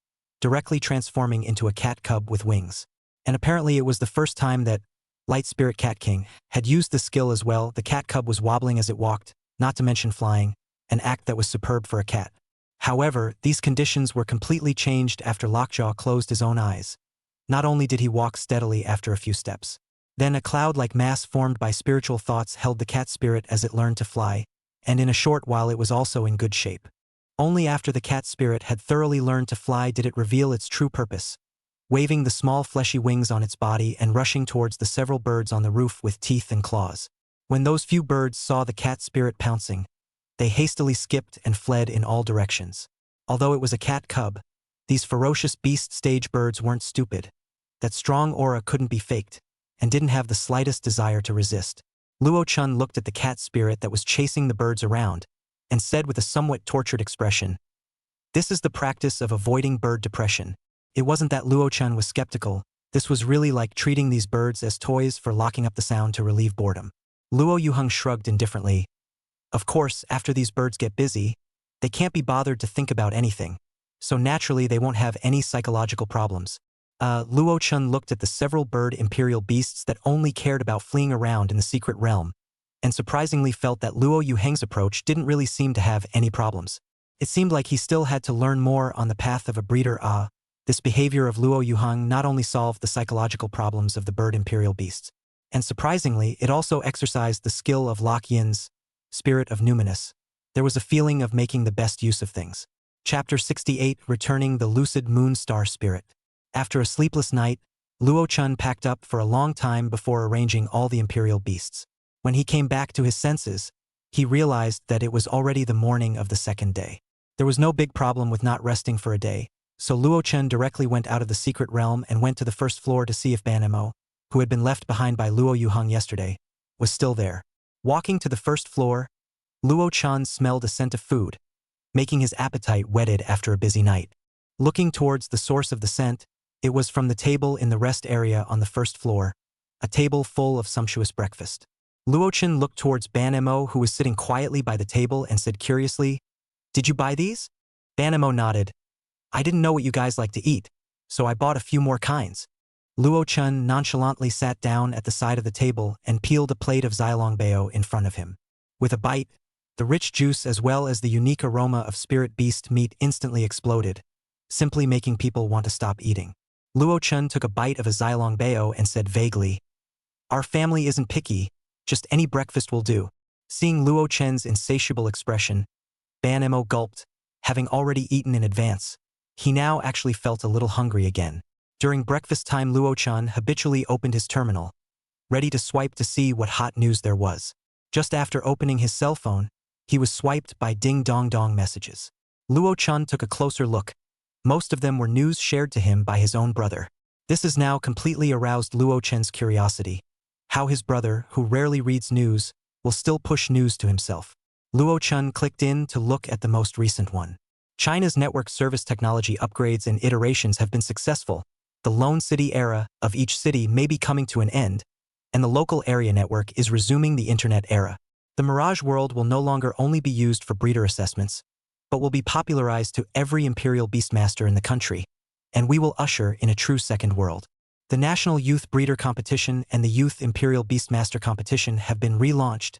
directly transforming into a cat cub with wings. And apparently it was the first time that Light Spirit Cat King had used the skill as well. The cat cub was wobbling as it walked, not to mention flying, an act that was superb for a cat. However, these conditions were completely changed after Lockjaw closed his own eyes. Not only did he walk steadily after a few steps, then a cloud-like mass formed by spiritual thoughts held the cat spirit as it learned to fly, and in a short while it was also in good shape. Only after the cat spirit had thoroughly learned to fly did it reveal its true purpose, waving the small fleshy wings on its body and rushing towards the several birds on the roof with teeth and claws. When those few birds saw the cat spirit pouncing, they hastily skipped and fled in all directions. Although it was a cat cub, these ferocious beast stage birds weren't stupid. That strong aura couldn't be faked, and didn't have the slightest desire to resist. Luo Chun looked at the cat spirit that was chasing the birds around, and said with a somewhat tortured expression, "This is the practice of avoiding bird depression." It wasn't that Luo Chun was skeptical, this was really like treating these birds as toys for locking up the sound to relieve boredom. Luo Yuheng shrugged indifferently. Of course, after these birds get busy, they can't be bothered to think about anything, so naturally they won't have any psychological problems. Luo Chun looked at the several bird imperial beasts that only cared about fleeing around in the secret realm, and surprisingly felt that Luo Yuheng's approach didn't really seem to have any problems. It seemed like he still had to learn more on the path of a breeder. This behavior of Luo Yuheng not only solved the psychological problems of the bird imperial beasts, and surprisingly, it also exercised the skill of Lock Yin's spirit of numinous. There was a feeling of making the best use of things. Chapter 68, Returning the Lucid Moon Star Spirit. After a sleepless night, Luo Chun packed up for a long time before arranging all the imperial beasts. When he came back to his senses, he realized that it was already the morning of the second day. There was no big problem with not resting for a day, so Luo Chen directly went out of the secret realm and went to the first floor to see if Ban Mo, who had been left behind by Luo Yuheng yesterday, was still there. Walking to the first floor, Luo Chen smelled a scent of food, making his appetite whetted after a busy night. Looking towards the source of the scent, it was from the table in the rest area on the first floor, a table full of sumptuous breakfast. Luo Chen looked towards Ban Mo, who was sitting quietly by the table, and said curiously, "Did you buy these?" Ban Mo nodded. "I didn't know what you guys like to eat, so I bought a few more kinds." Luo Chen nonchalantly sat down at the side of the table and peeled a plate of Zilongbao in front of him. With a bite, the rich juice as well as the unique aroma of spirit beast meat instantly exploded, simply making people want to stop eating. Luo Chen took a bite of a Zilongbao and said vaguely, "Our family isn't picky, just any breakfast will do." Seeing Luo Chen's insatiable expression, Ban Mo gulped, having already eaten in advance. He now actually felt a little hungry again. During breakfast time, Luo Chen habitually opened his terminal, ready to swipe to see what hot news there was. Just after opening his cell phone, he was swiped by ding-dong-dong messages. Luo Chen took a closer look. Most of them were news shared to him by his own brother. This has now completely aroused Luo Chen's curiosity. How his brother, who rarely reads news, will still push news to himself. Luo Chen clicked in to look at the most recent one. China's network service technology upgrades and iterations have been successful. The lone city era of each city may be coming to an end, and the local area network is resuming the internet era. The Mirage world will no longer only be used for breeder assessments, but will be popularized to every Imperial Beastmaster in the country, and we will usher in a true second world. The National Youth Breeder Competition and the Youth Imperial Beastmaster Competition have been relaunched.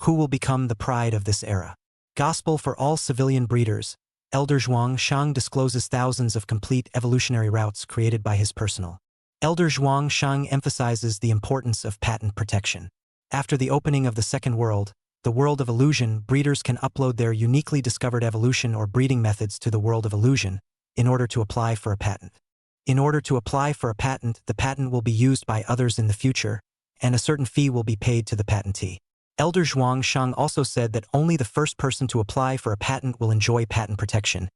Who will become the pride of this era? Gospel for all civilian breeders. Elder Zhuang Shang discloses thousands of complete evolutionary routes created by his personal. Elder Zhuang Shang emphasizes the importance of patent protection. After the opening of the second world, the world of illusion, breeders can upload their uniquely discovered evolution or breeding methods to the world of illusion in order to apply for a patent. In order to apply for a patent, the patent will be used by others in the future, and a certain fee will be paid to the patentee. Elder Zhuang Shang also said that only the first person to apply for a patent will enjoy patent protection,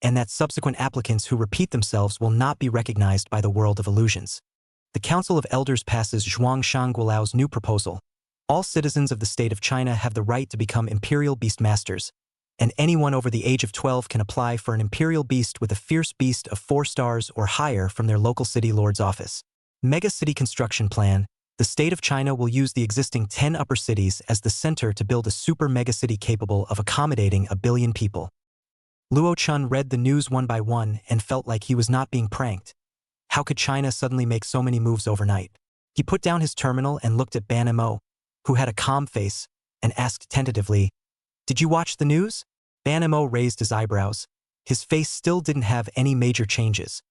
and that subsequent applicants who repeat themselves will not be recognized by the world of illusions. The Council of Elders passes Zhuang Shang Guolao's new proposal. All citizens of the state of China have the right to become Imperial Beastmasters, and anyone over the age of 12 can apply for an Imperial Beast with a fierce beast of 4 stars or higher from their local city lord's office. Mega City Construction Plan. The state of China will use the existing 10 upper cities as the center to build a super megacity capable of accommodating 1 billion people. Luo Chen read the news one by one and felt like he was not being pranked. How could China suddenly make so many moves overnight? He put down his terminal and looked at Ban Mo, who had a calm face, and asked tentatively, "Did you watch the news?" Ban Mo raised his eyebrows. His face still didn't have any major changes.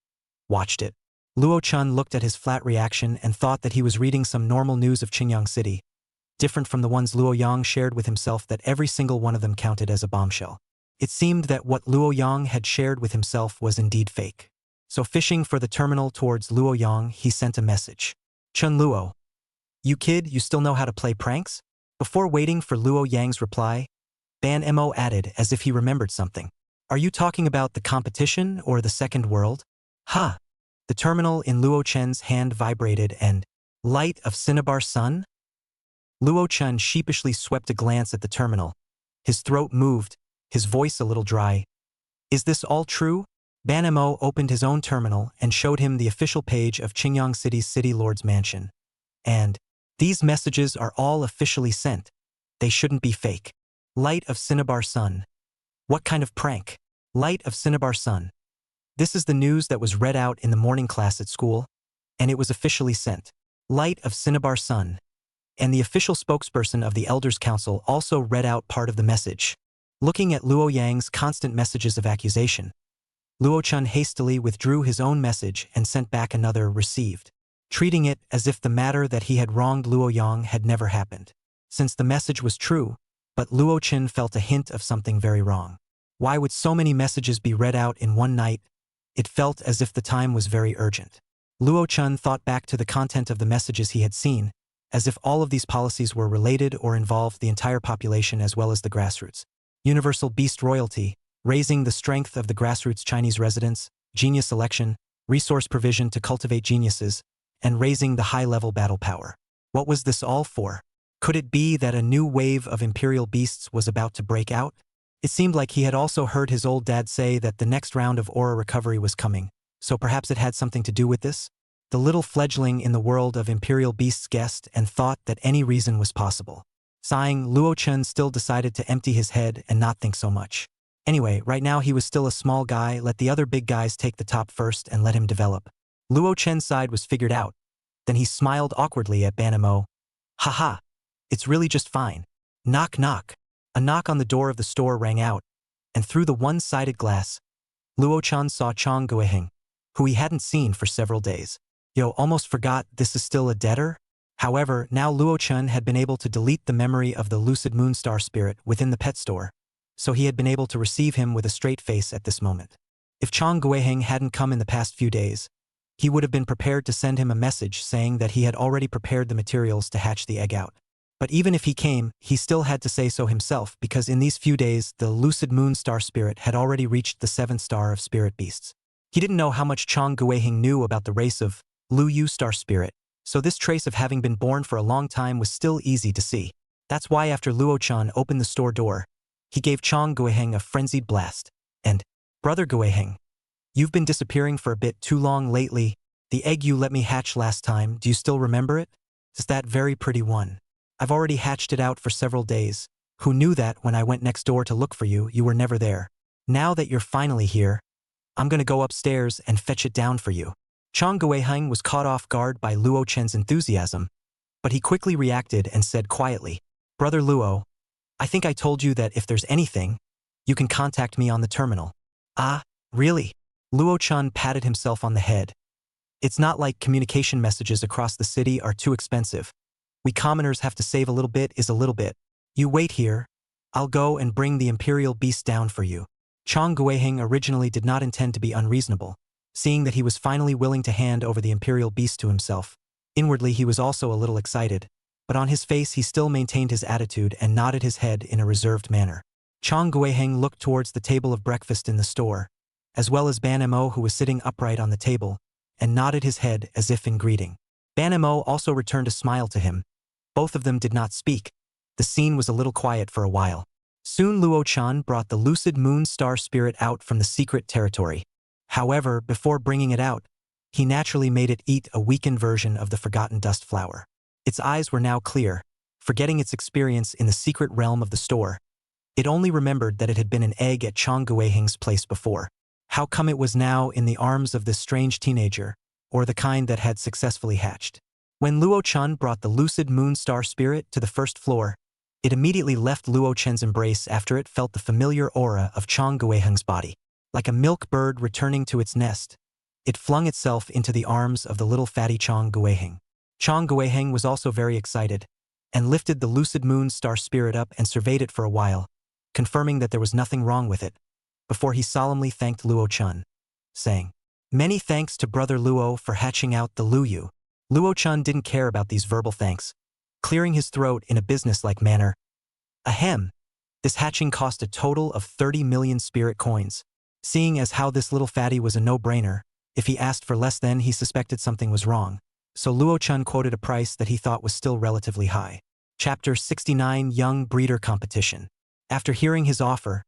"Watched it." Luo Chen looked at his flat reaction and thought that he was reading some normal news of Qingyang City, different from the ones Luo Yang shared with himself, that every single one of them counted as a bombshell. It seemed that what Luo Yang had shared with himself was indeed fake. So fishing for the terminal towards Luo Yang, he sent a message. "Chen Luo. You kid, you still know how to play pranks?" Before waiting for Luo Yang's reply, Ban Mo added as if he remembered something. "Are you talking about the competition or the second world?" "Ha!" The terminal in Luo Chen's hand vibrated and, "Light of Cinnabar Sun?" Luo Chen sheepishly swept a glance at the terminal. His throat moved, his voice a little dry. "Is this all true?" Ban Mo opened his own terminal and showed him the official page of Qingyang City's City Lord's Mansion. And, "These messages are all officially sent. They shouldn't be fake. Light of Cinnabar Sun. What kind of prank? Light of Cinnabar Sun. This is the news that was read out in the morning class at school, and it was officially sent. Light of Cinnabar Sun." And the official spokesperson of the Elders' Council also read out part of the message. Looking at Luo Yang's constant messages of accusation, Luo Chen hastily withdrew his own message and sent back another received, treating it as if the matter that he had wronged Luo Yang had never happened. Since the message was true, but Luo Chen felt a hint of something very wrong. Why would so many messages be read out in one night? It felt as if the time was very urgent. Luo Chen thought back to the content of the messages he had seen, as if all of these policies were related or involved the entire population as well as the grassroots. Universal beast royalty, raising the strength of the grassroots Chinese residents, genius selection, resource provision to cultivate geniuses, and raising the high-level battle power. What was this all for? Could it be that a new wave of imperial beasts was about to break out? It seemed like he had also heard his old dad say that the next round of aura recovery was coming, so perhaps it had something to do with this? The little fledgling in the world of imperial beasts guessed and thought that any reason was possible. Sighing, Luo Chen still decided to empty his head and not think so much. Anyway, right now he was still a small guy, let the other big guys take the top first and let him develop. Luo Chen's side was figured out. Then he smiled awkwardly at Banamo. Haha, it's really just fine. Knock knock. A knock on the door of the store rang out, and through the one-sided glass, Luo Chen saw Chang Guiheng, who he hadn't seen for several days. Yo, almost forgot this is still a debtor? However, now Luo Chen had been able to delete the memory of the Lucid Moonstar spirit within the pet store, so he had been able to receive him with a straight face at this moment. If Chang Guiheng hadn't come in the past few days, he would have been prepared to send him a message saying that he had already prepared the materials to hatch the egg out. But even if he came, he still had to say so himself because in these few days the Lucid Moonstar spirit had already reached the 7th star of spirit beasts. He didn't know how much Chang Guiheng knew about the race of Lu Yu Star Spirit, so this trace of having been born for a long time was still easy to see. That's why after Luo Chen opened the store door, he gave Chang Guiheng a frenzied blast. And, Brother Guiheng, you've been disappearing for a bit too long lately. The egg you let me hatch last time, do you still remember it? It's that very pretty one. I've already hatched it out for several days. Who knew that when I went next door to look for you, you were never there? Now that you're finally here, I'm gonna go upstairs and fetch it down for you. Chang Guiheng was caught off guard by Luo Chen's enthusiasm, but he quickly reacted and said quietly, Brother Luo, I think I told you that if there's anything, you can contact me on the terminal. Ah, really? Luo Chen patted himself on the head. It's not like communication messages across the city are too expensive. We commoners have to save a little bit is a little bit. You wait here. I'll go and bring the imperial beast down for you. Chang Guiheng originally did not intend to be unreasonable, seeing that he was finally willing to hand over the imperial beast to himself. Inwardly he was also a little excited, but on his face he still maintained his attitude and nodded his head in a reserved manner. Chang Guiheng looked towards the table of breakfast in the store, as well as Banamo who was sitting upright on the table, and nodded his head as if in greeting. Banamo also returned a smile to him. Both of them did not speak. The scene was a little quiet for a while. Soon Luo Chen brought the Lucid Moon Star Spirit out from the secret territory. However, before bringing it out, he naturally made it eat a weakened version of the forgotten dust flower. Its eyes were now clear, forgetting its experience in the secret realm of the store. It only remembered that it had been an egg at Chang Guiheng's place before. How come it was now in the arms of this strange teenager, or the kind that had successfully hatched? When Luo Chen brought the Lucid Moon Star Spirit to the first floor, it immediately left Luo Chen's embrace after it felt the familiar aura of Chang Guiheng's body. Like a milk bird returning to its nest, it flung itself into the arms of the little fatty Chang Guiheng. Chang Guiheng was also very excited, and lifted the Lucid Moon Star Spirit up and surveyed it for a while, confirming that there was nothing wrong with it, before he solemnly thanked Luo Chen, saying, Many thanks to Brother Luo for hatching out the Lu Yu. Luo Chen didn't care about these verbal thanks, clearing his throat in a businesslike manner. Ahem, this hatching cost a total of 30 million spirit coins. Seeing as how this little fatty was a no-brainer, if he asked for less then he suspected something was wrong, so Luo Chen quoted a price that he thought was still relatively high. Chapter 69 Young Breeder Competition. After hearing his offer,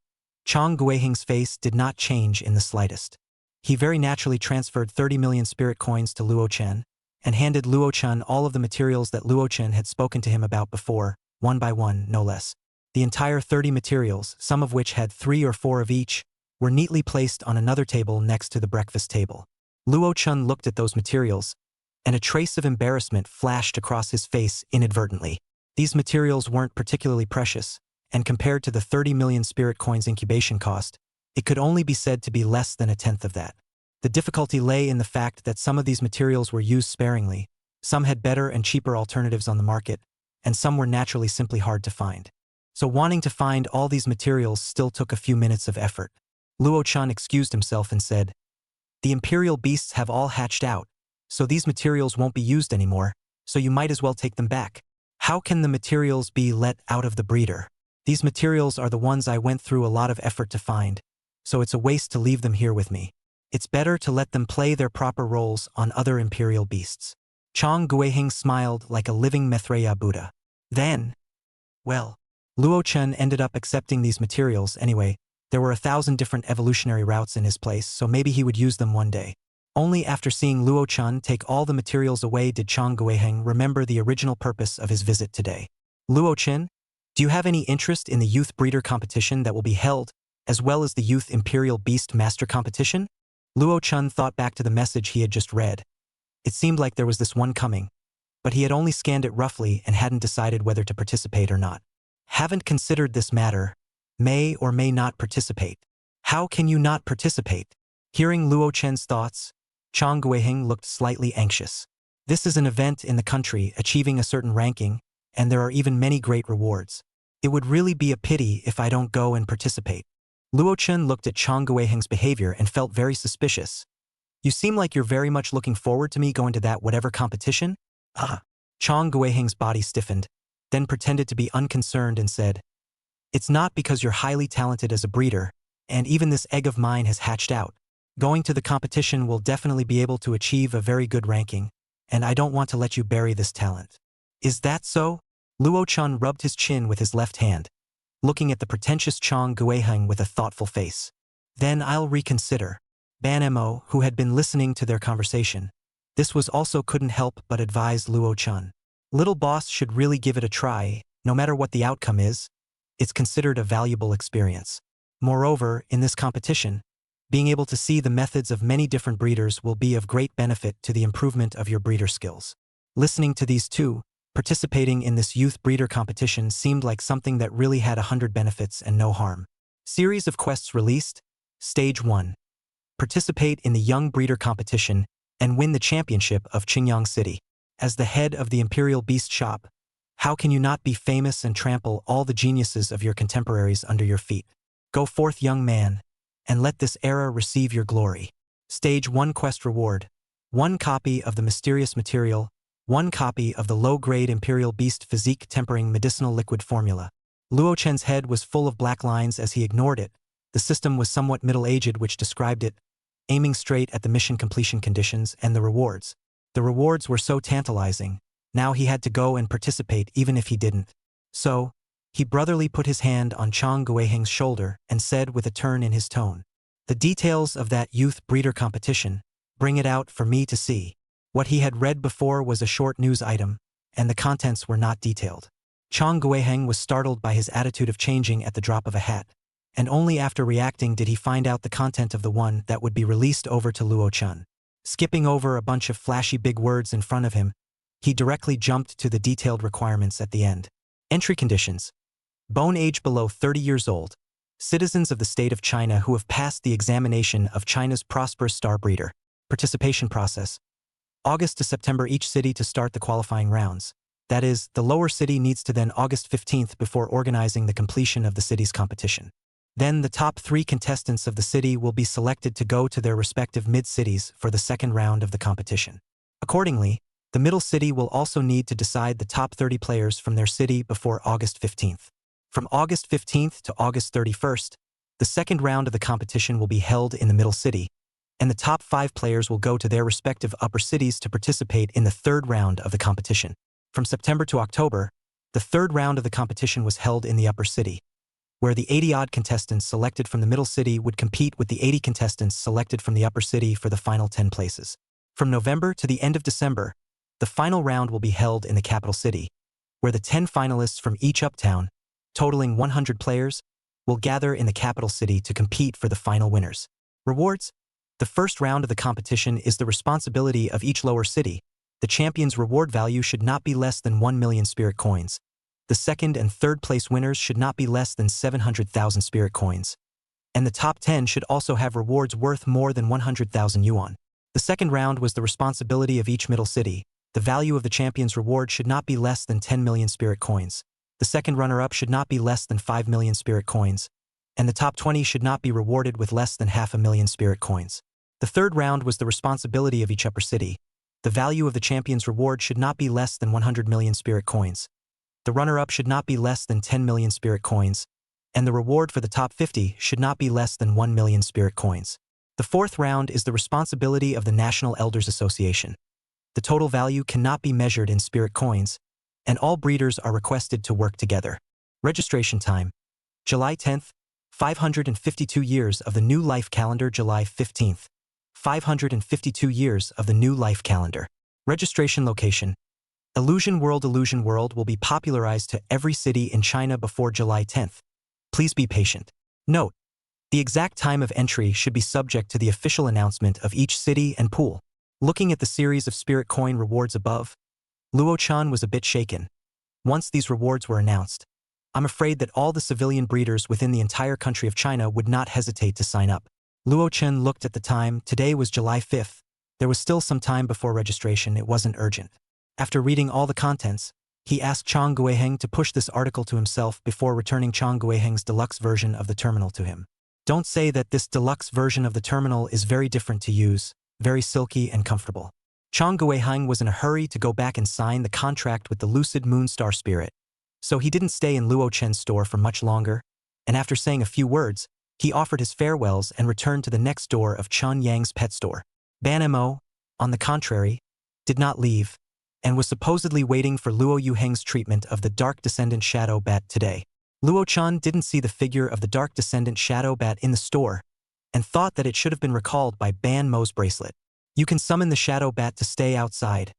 Chang Guiheng's face did not change in the slightest. He very naturally transferred 30 million spirit coins to Luo Chen, and handed Luo Chen all of the materials that Luo Chen had spoken to him about before, one by one, no less. The entire 30 materials, some of which had 3 or 4 of each, were neatly placed on another table next to the breakfast table. Luo Chen looked at those materials, and a trace of embarrassment flashed across his face inadvertently. These materials weren't particularly precious, and compared to the 30 million spirit coins incubation cost, it could only be said to be less than a tenth of that. The difficulty lay in the fact that some of these materials were used sparingly, some had better and cheaper alternatives on the market, and some were naturally simply hard to find. So wanting to find all these materials still took a few minutes of effort. Luo Chen excused himself and said, The imperial beasts have all hatched out, so these materials won't be used anymore. so you might as well take them back. How can the materials be let out of the breeder? These materials are the ones I went through a lot of effort to find, so it's a waste to leave them here with me. It's better to let them play their proper roles on other imperial beasts. Chang Guiheng smiled like a living Maitreya Buddha. Then, well, Luo Chen ended up accepting these materials anyway. There were 1,000 different evolutionary routes in his place, so maybe he would use them one day. Only after seeing Luo Chen take all the materials away did Chang Guiheng remember the original purpose of his visit today. Luo Chen, do you have any interest in the youth breeder competition that will be held, as well as the youth imperial Beastmaster Competition? Luo Chen thought back to the message he had just read. It seemed like there was this one coming, but he had only scanned it roughly and hadn't decided whether to participate or not. Haven't considered this matter. May or may not participate. How can you not participate? Hearing Luo Chen's thoughts, Chang Guiheng looked slightly anxious. This is an event in the country achieving a certain ranking, and there are even many great rewards. It would really be a pity if I don't go and participate. Luo Chen looked at Chang Guiheng's behavior and felt very suspicious. You seem like you're very much looking forward to me going to that whatever competition? Chang Guiheng's body stiffened, then pretended to be unconcerned and said, It's not because you're highly talented as a breeder, and even this egg of mine has hatched out. Going to the competition will definitely be able to achieve a very good ranking, and I don't want to let you bury this talent. Is that so? Luo Chen rubbed his chin with his left hand, looking at the pretentious Chang Guiheng with a thoughtful face. Then I'll reconsider. Ban Mo, who had been listening to their conversation, this was also couldn't help but advise Luo Chen. Little boss should really give it a try, no matter what the outcome is. It's considered a valuable experience. Moreover, in this competition, being able to see the methods of many different breeders will be of great benefit to the improvement of your breeder skills. Listening to these two, participating in this youth breeder competition seemed like something that really had 100 benefits and no harm. Series of quests released. Stage 1. Participate in the young breeder competition and win the championship of Qingyang City. As the head of the Imperial Beast Shop, how can you not be famous and trample all the geniuses of your contemporaries under your feet? Go forth, young man, and let this era receive your glory. Stage 1 quest reward. 1 copy of the mysterious material, 1 copy of the low-grade Imperial Beast Physique Tempering Medicinal Liquid Formula. Luo Chen's head was full of black lines as he ignored it. The system was somewhat middle-aged, which described it, aiming straight at the mission completion conditions and the rewards. The rewards were so tantalizing. Now he had to go and participate even if he didn't. So, he brotherly put his hand on Chang Guiheng's shoulder and said with a turn in his tone, The details of that youth breeder competition, bring it out for me to see. What he had read before was a short news item, and the contents were not detailed. Chang Guiheng was startled by his attitude of changing at the drop of a hat, and only after reacting did he find out the content of the one that would be released over to Luo Chen. Skipping over a bunch of flashy big words in front of him, he directly jumped to the detailed requirements at the end. Entry conditions. Bone age below 30 years old. Citizens of the state of China who have passed the examination of China's prosperous star breeder. Participation process. August to September each city to start the qualifying rounds. That is, the lower city needs to then August 15th before organizing the completion of the city's competition. Then the top 3 contestants of the city will be selected to go to their respective mid-cities for the second round of the competition. Accordingly, the middle city will also need to decide the top 30 players from their city before August 15th. From August 15th to August 31st, the second round of the competition will be held in the middle city, and the top 5 players will go to their respective upper cities to participate in the third round of the competition. From September to October, the third round of the competition was held in the upper city, where the 80-odd contestants selected from the middle city would compete with the 80 contestants selected from the upper city for the final 10 places. From November to the end of December, the final round will be held in the capital city, where the 10 finalists from each uptown, totaling 100 players, will gather in the capital city to compete for the final winners. Rewards. The first round of the competition is the responsibility of each lower city. The champion's reward value should not be less than 1 million spirit coins. The second and third place winners should not be less than 700,000 spirit coins. And the top 10 should also have rewards worth more than 100,000 yuan. The second round was the responsibility of each middle city. The value of the champion's reward should not be less than 10 million spirit coins. The second runner-up should not be less than 5 million spirit coins. And the top 20 should not be rewarded with less than 500,000 spirit coins. The third round was the responsibility of each upper city. The value of the champion's reward should not be less than 100 million spirit coins. The runner-up should not be less than 10 million spirit coins, and the reward for the top 50 should not be less than 1 million spirit coins. The fourth round is the responsibility of the National Elders Association. The total value cannot be measured in spirit coins, and all breeders are requested to work together. Registration time: July 10th, 552 years of the new life calendar. July 15th, 552 years of the new life calendar. Registration location: Illusion World. Illusion World will be popularized to every city in China before July 10th. Please be patient. Note: the exact time of entry should be subject to the official announcement of each city and pool. Looking at the series of spirit coin rewards above, Luo Chan was a bit shaken. Once these rewards were announced, I'm afraid that all the civilian breeders within the entire country of China would not hesitate to sign up. Luo Chen looked at the time. Today was July 5th. There was still some time before registration. It wasn't urgent. After reading all the contents, he asked Chang Guiheng to push this article to himself before returning Chang Guiheng's deluxe version of the terminal to him. Don't say that this deluxe version of the terminal is very different to use, very silky and comfortable. Chang Guiheng was in a hurry to go back and sign the contract with the Lucid Moonstar Spirit, so he didn't stay in Luo Chen's store for much longer, and after saying a few words, he offered his farewells and returned to the next door of Chen Yang's pet store. Ban Mo, on the contrary, did not leave, and was supposedly waiting for Luo Yuheng's treatment of the Dark Descendant Shadow Bat today. Luo Chan didn't see the figure of the Dark Descendant Shadow Bat in the store, and thought that it should have been recalled by Ban Mo's bracelet. You can summon the Shadow Bat to stay outside.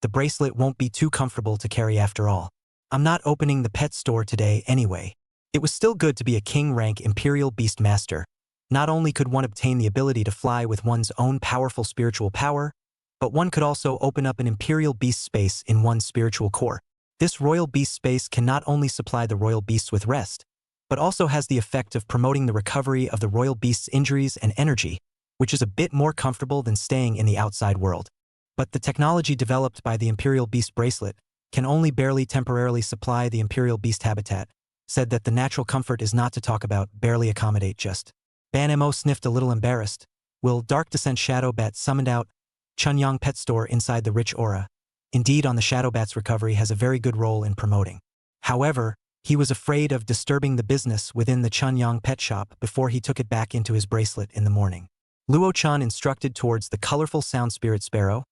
The bracelet won't be too comfortable to carry after all. I'm not opening the pet store today anyway. It was still good to be a king-rank Imperial Beastmaster. Not only could one obtain the ability to fly with one's own powerful spiritual power, but one could also open up an Imperial Beast space in one's spiritual core. This Royal Beast space can not only supply the Royal Beasts with rest, but also has the effect of promoting the recovery of the Royal Beast's injuries and energy, which is a bit more comfortable than staying in the outside world. But the technology developed by the Imperial Beast bracelet can only barely temporarily supply the Imperial Beast habitat, said that the natural comfort is not to talk about, barely accommodate just. Ban Mo sniffed a little embarrassed. Will Dark Descent Shadow Bat summoned out Chunyang Pet Store inside the rich aura. Indeed, on the Shadow Bat's recovery has a very good role in promoting. However, he was afraid of disturbing the business within the Chunyang Pet Shop before he took it back into his bracelet in the morning. Luo Chan instructed towards the colorful Sound Spirit Sparrow.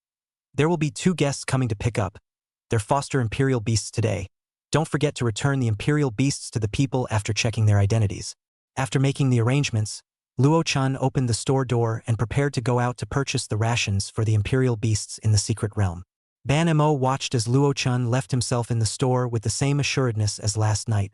There will be 2 guests coming to pick up their foster Imperial Beasts today. Don't forget to return the Imperial Beasts to the people after checking their identities. After making the arrangements, Luo Chan opened the store door and prepared to go out to purchase the rations for the Imperial Beasts in the secret realm. Ban Mo watched as Luo Chan left himself in the store with the same assuredness as last night,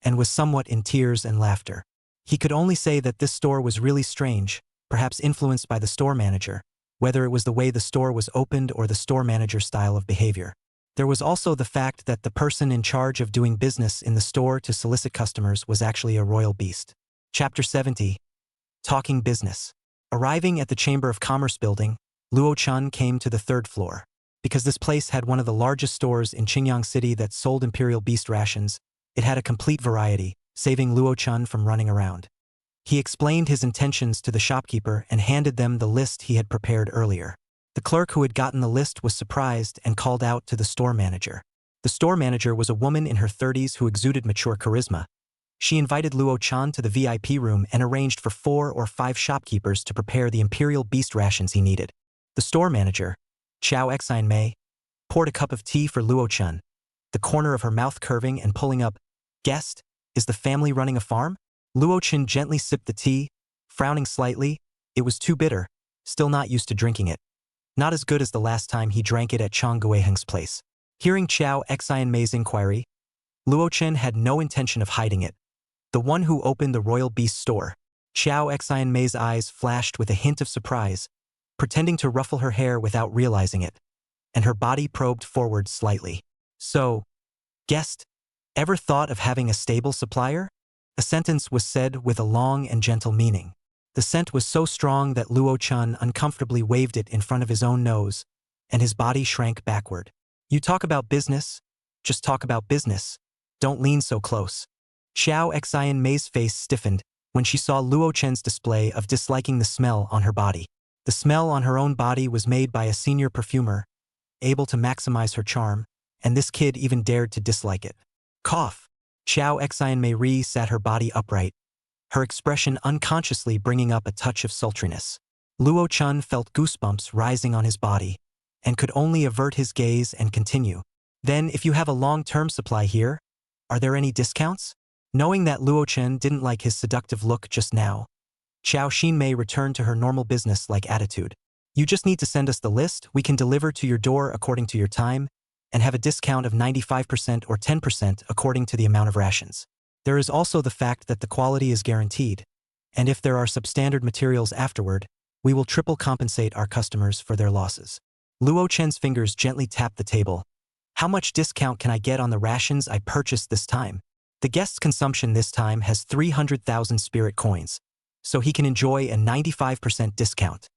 and was somewhat in tears and laughter. He could only say that this store was really strange, perhaps influenced by the store manager, whether it was the way the store was opened or the store manager's style of behavior. There was also the fact that the person in charge of doing business in the store to solicit customers was actually a royal beast. Chapter 70. Talking Business. Arriving at the Chamber of Commerce building, Luo Chan came to the 3rd floor. Because this place had one of the largest stores in Qingyang City that sold Imperial Beast rations, it had a complete variety, saving Luo Chan from running around. He explained his intentions to the shopkeeper and handed them the list he had prepared earlier. The clerk who had gotten the list was surprised and called out to the store manager. The store manager was a woman in her 30s who exuded mature charisma. She invited Luo Chan to the VIP room and arranged for 4 or 5 shopkeepers to prepare the Imperial Beast rations he needed. The store manager, Chao Xian Mei, poured a cup of tea for Luo Chan, the corner of her mouth curving and pulling up. Guest, is the family running a farm? Luo Chan gently sipped the tea, frowning slightly. It was too bitter, still not used to drinking it. Not as good as the last time he drank it at Chang Guiheng's place. Hearing Chao Xian Mei's inquiry, Luo Chen had no intention of hiding it. The one who opened the Royal Beast store. Chao Xian Mei's eyes flashed with a hint of surprise, pretending to ruffle her hair without realizing it, and her body probed forward slightly. So, guest, ever thought of having a stable supplier? A sentence was said with a long and gentle meaning. The scent was so strong that Luo Chan uncomfortably waved it in front of his own nose, and his body shrank backward. You talk about business? Just talk about business. Don't lean so close. Chao Xian Mei's face stiffened when she saw Luo Chen's display of disliking the smell on her body. The smell on her own body was made by a senior perfumer, able to maximize her charm, and this kid even dared to dislike it. Cough. Chow Xianmei sat her body upright, her expression unconsciously bringing up a touch of sultriness. Luo Chun felt goosebumps rising on his body, and could only avert his gaze and continue. Then, if you have a long-term supply here, are there any discounts? Knowing that Luo Chun didn't like his seductive look just now, Chow Xinmei returned to her normal business-like attitude. You just need to send us the list, we can deliver to your door according to your time, and have a discount of 95% or 10% according to the amount of rations. There is also the fact that the quality is guaranteed, and if there are substandard materials afterward, we will triple compensate our customers for their losses. Luo Chen's fingers gently tapped the table. How much discount can I get on the rations I purchased this time? The guest's consumption this time has 300,000 spirit coins, so he can enjoy a 95% discount.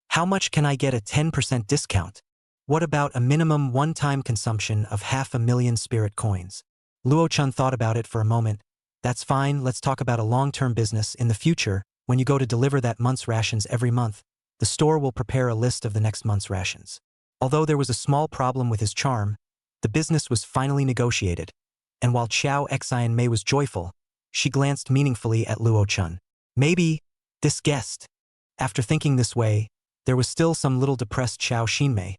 How much can I get a 10% discount? What about a minimum one-time consumption of 500,000 spirit coins? Luo Chun thought about it for a moment. That's fine, let's talk about a long-term business. In the future, when you go to deliver that month's rations every month, the store will prepare a list of the next month's rations. Although there was a small problem with his charm, the business was finally negotiated, and while Chow Xianmei was joyful, she glanced meaningfully at Luo Chun. Maybe this guest. After thinking this way, there was still some little depressed Chow Xinmei,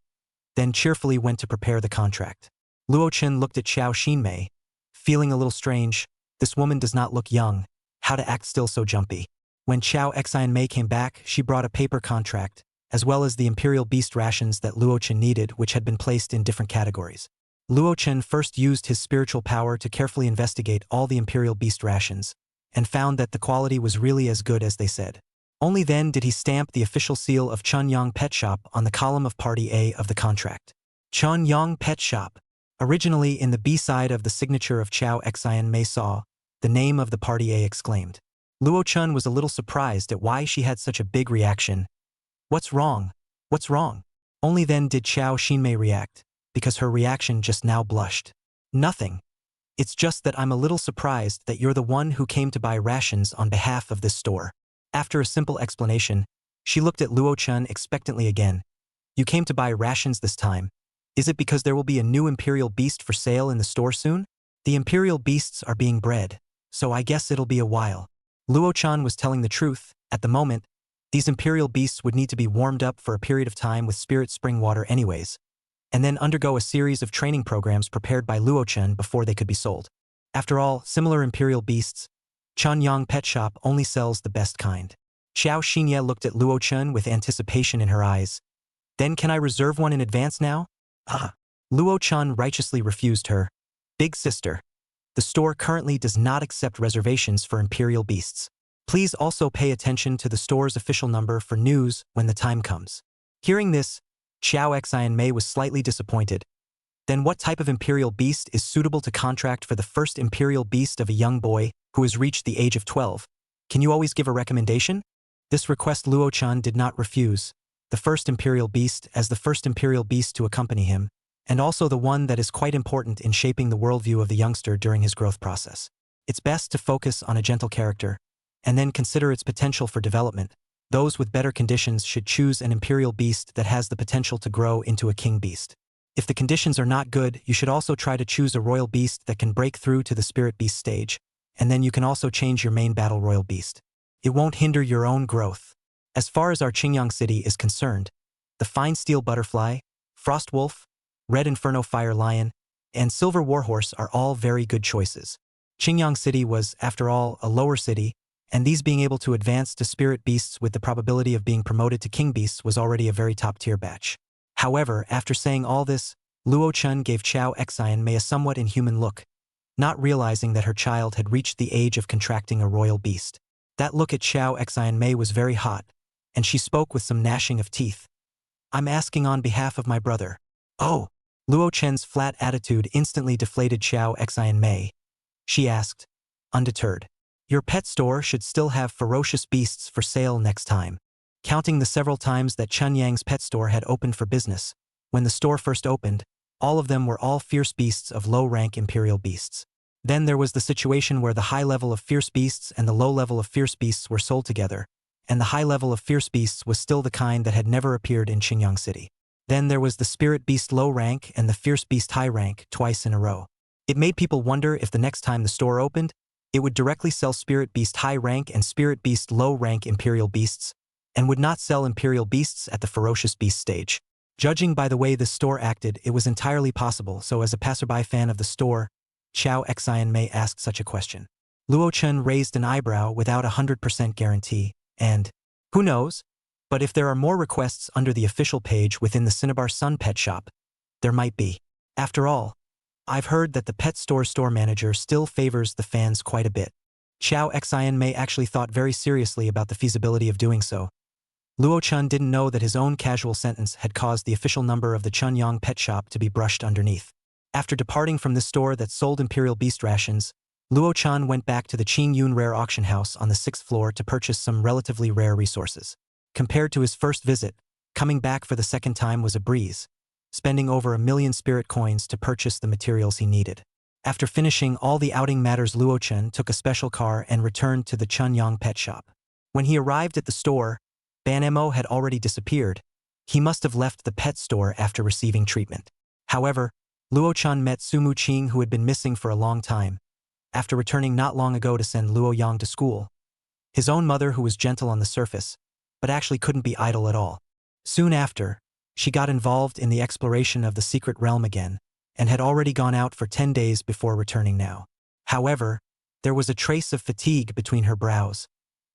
then cheerfully went to prepare the contract. Luo Chun looked at Chow Xinmei, feeling a little strange. This woman does not look young. How to act still so jumpy? When Chow Xianmei came back, she brought a paper contract, as well as the Imperial Beast rations that Luo Chun needed, which had been placed in different categories. Luo Chun first used his spiritual power to carefully investigate all the Imperial Beast rations, and found that the quality was really as good as they said. Only then did he stamp the official seal of Chunyang Pet Shop on the column of Party A of the contract. Chunyang Pet Shop. Originally in the B side of the signature of Chow Xianmei saw the name of the Party A exclaimed. Luo Chun was a little surprised at why she had such a big reaction. What's wrong? What's wrong? Only then did Chow Xinmei react, because her reaction just now blushed. Nothing. It's just that I'm a little surprised that you're the one who came to buy rations on behalf of this store. After a simple explanation, she looked at Luo Chun expectantly again. You came to buy rations this time. Is it because there will be a new Imperial Beast for sale in the store soon? The Imperial Beasts are being bred, so I guess it'll be a while. Luo Chun was telling the truth. At the moment, these Imperial Beasts would need to be warmed up for a period of time with spirit spring water anyways, and then undergo a series of training programs prepared by Luo Chun before they could be sold. After all, similar Imperial Beasts, Chunyang Pet Shop only sells the best kind. Xiao Xinye looked at Luo Chun with anticipation in her eyes. Then can I reserve one in advance now? Luo Chun righteously refused her. Big sister. The store currently does not accept reservations for Imperial Beasts. Please also pay attention to the store's official number for news when the time comes. Hearing this, Chow Xianmei was slightly disappointed. Then what type of Imperial Beast is suitable to contract for the first Imperial Beast of a young boy who has reached the age of 12? Can you always give a recommendation? This request Luo Chun did not refuse. The first Imperial Beast as the first Imperial Beast to accompany him, and also the one that is quite important in shaping the worldview of the youngster during his growth process. It's best to focus on a gentle character, and then consider its potential for development. Those with better conditions should choose an Imperial Beast that has the potential to grow into a King Beast. If the conditions are not good, you should also try to choose a Royal Beast that can break through to the Spirit Beast stage, and then you can also change your main battle Royal Beast. It won't hinder your own growth. As far as our Qingyang city is concerned, the Fine Steel Butterfly, Frost Wolf, Red Inferno Fire Lion, and Silver Warhorse are all very good choices. Qingyang City was, after all, a lower city, and these being able to advance to Spirit Beasts with the probability of being promoted to King Beasts was already a very top-tier batch. However, after saying all this, Luo Chun gave Chow Xianmei a somewhat inhuman look, not realizing that her child had reached the age of contracting a royal beast. That look at Chow Xianmei was very hot, and she spoke with some gnashing of teeth. I'm asking on behalf of my brother. Oh! Luo Chen's flat attitude instantly deflated Chow Xianmei. She asked, undeterred. Your pet store should still have ferocious beasts for sale next time. Counting the several times that Chunyang's pet store had opened for business, when the store first opened, all of them were all fierce beasts of low-rank Imperial Beasts. Then there was the situation where the high level of fierce beasts and the low level of fierce beasts were sold together, and the high level of fierce beasts was still the kind that had never appeared in Qingyang City. Then there was the Spirit Beast low rank and the Fierce Beast high rank twice in a row. It made people wonder if the next time the store opened, it would directly sell Spirit Beast high rank and Spirit Beast low rank Imperial Beasts, and would not sell Imperial Beasts at the Ferocious Beast stage. Judging by the way the store acted, it was entirely possible, so as a passerby fan of the store, Chao Xian may ask such a question. Luo Chen raised an eyebrow without 100% guarantee, and, who knows? But if there are more requests under the official page within the Cinnabar Sun Pet Shop, there might be. After all, I've heard that the pet store manager still favors the fans quite a bit. Chao Xian may actually thought very seriously about the feasibility of doing so. Luo Chen didn't know that his own casual sentence had caused the official number of the Chunyang Pet Shop to be brushed underneath. After departing from the store that sold Imperial Beast rations, Luo Chen went back to the Ching Yun Rare Auction House on the 6th floor to purchase some relatively rare resources. Compared to his first visit, coming back for the second time was a breeze, spending over 1 million spirit coins to purchase the materials he needed. After finishing all the outing matters, Luo Chen took a special car and returned to the Chunyang Pet Shop. When he arrived at the store, Ban Mo had already disappeared. He must have left the pet store after receiving treatment. However, Luo Chen met Sumu Ching, who had been missing for a long time, after returning not long ago to send Luo Yang to school. His own mother, who was gentle on the surface, but actually couldn't be idle at all. Soon after, she got involved in the exploration of the secret realm again, and had already gone out for 10 days before returning now. However, there was a trace of fatigue between her brows,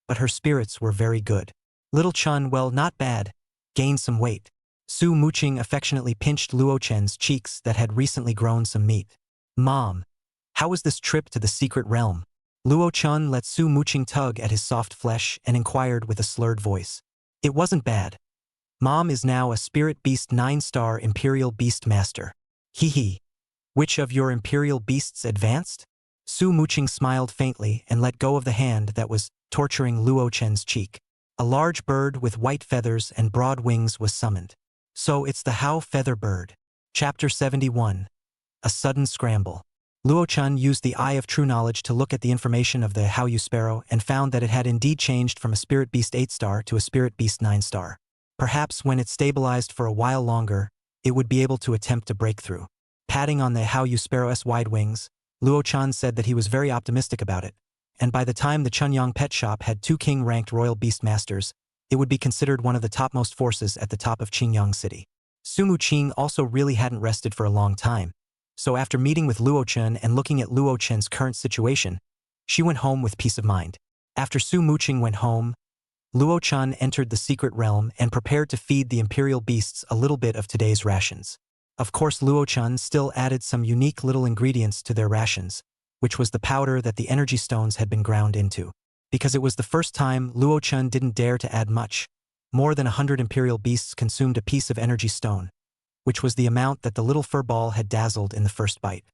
but her spirits were very good. Little Chun, well, not bad, gained some weight. Su Muqing affectionately pinched Luo Chen's cheeks that had recently grown some meat. Mom, how was this trip to the secret realm? Luo Chen let Su Muqing tug at his soft flesh and inquired with a slurred voice. It wasn't bad. Mom is now a Spirit Beast 9-star Imperial Beastmaster. Hee hee. Which of your Imperial Beasts advanced? Su Muqing smiled faintly and let go of the hand that was torturing Luo Chen's cheek. A large bird with white feathers and broad wings was summoned. So it's the Hao Feather Bird. Chapter 71. A Sudden Scramble. Luo Chen used the Eye of True Knowledge to look at the information of the Hao Yu Sparrow and found that it had indeed changed from a Spirit Beast 8-star to a Spirit Beast 9-star. Perhaps when it stabilized for a while longer, it would be able to attempt a breakthrough. Patting on the Hao Yu Sparrow's wide wings, Luo Chen said that he was very optimistic about it, and by the time the Chunyang Pet Shop had 2 king-ranked Royal Beastmasters, it would be considered one of the topmost forces at the top of Qingyang City. Sumu Ching also really hadn't rested for a long time, so after meeting with Luo Chen and looking at Luo Chen's current situation, she went home with peace of mind. After Su Muqing went home, Luo Chen entered the secret realm and prepared to feed the Imperial Beasts a little bit of today's rations. Of course, Luo Chen still added some unique little ingredients to their rations, which was the powder that the energy stones had been ground into. Because it was the first time, Luo Chen didn't dare to add much. More than 100 Imperial Beasts consumed a piece of energy stone, which was the amount that the little fur ball had dazzled in the first bite.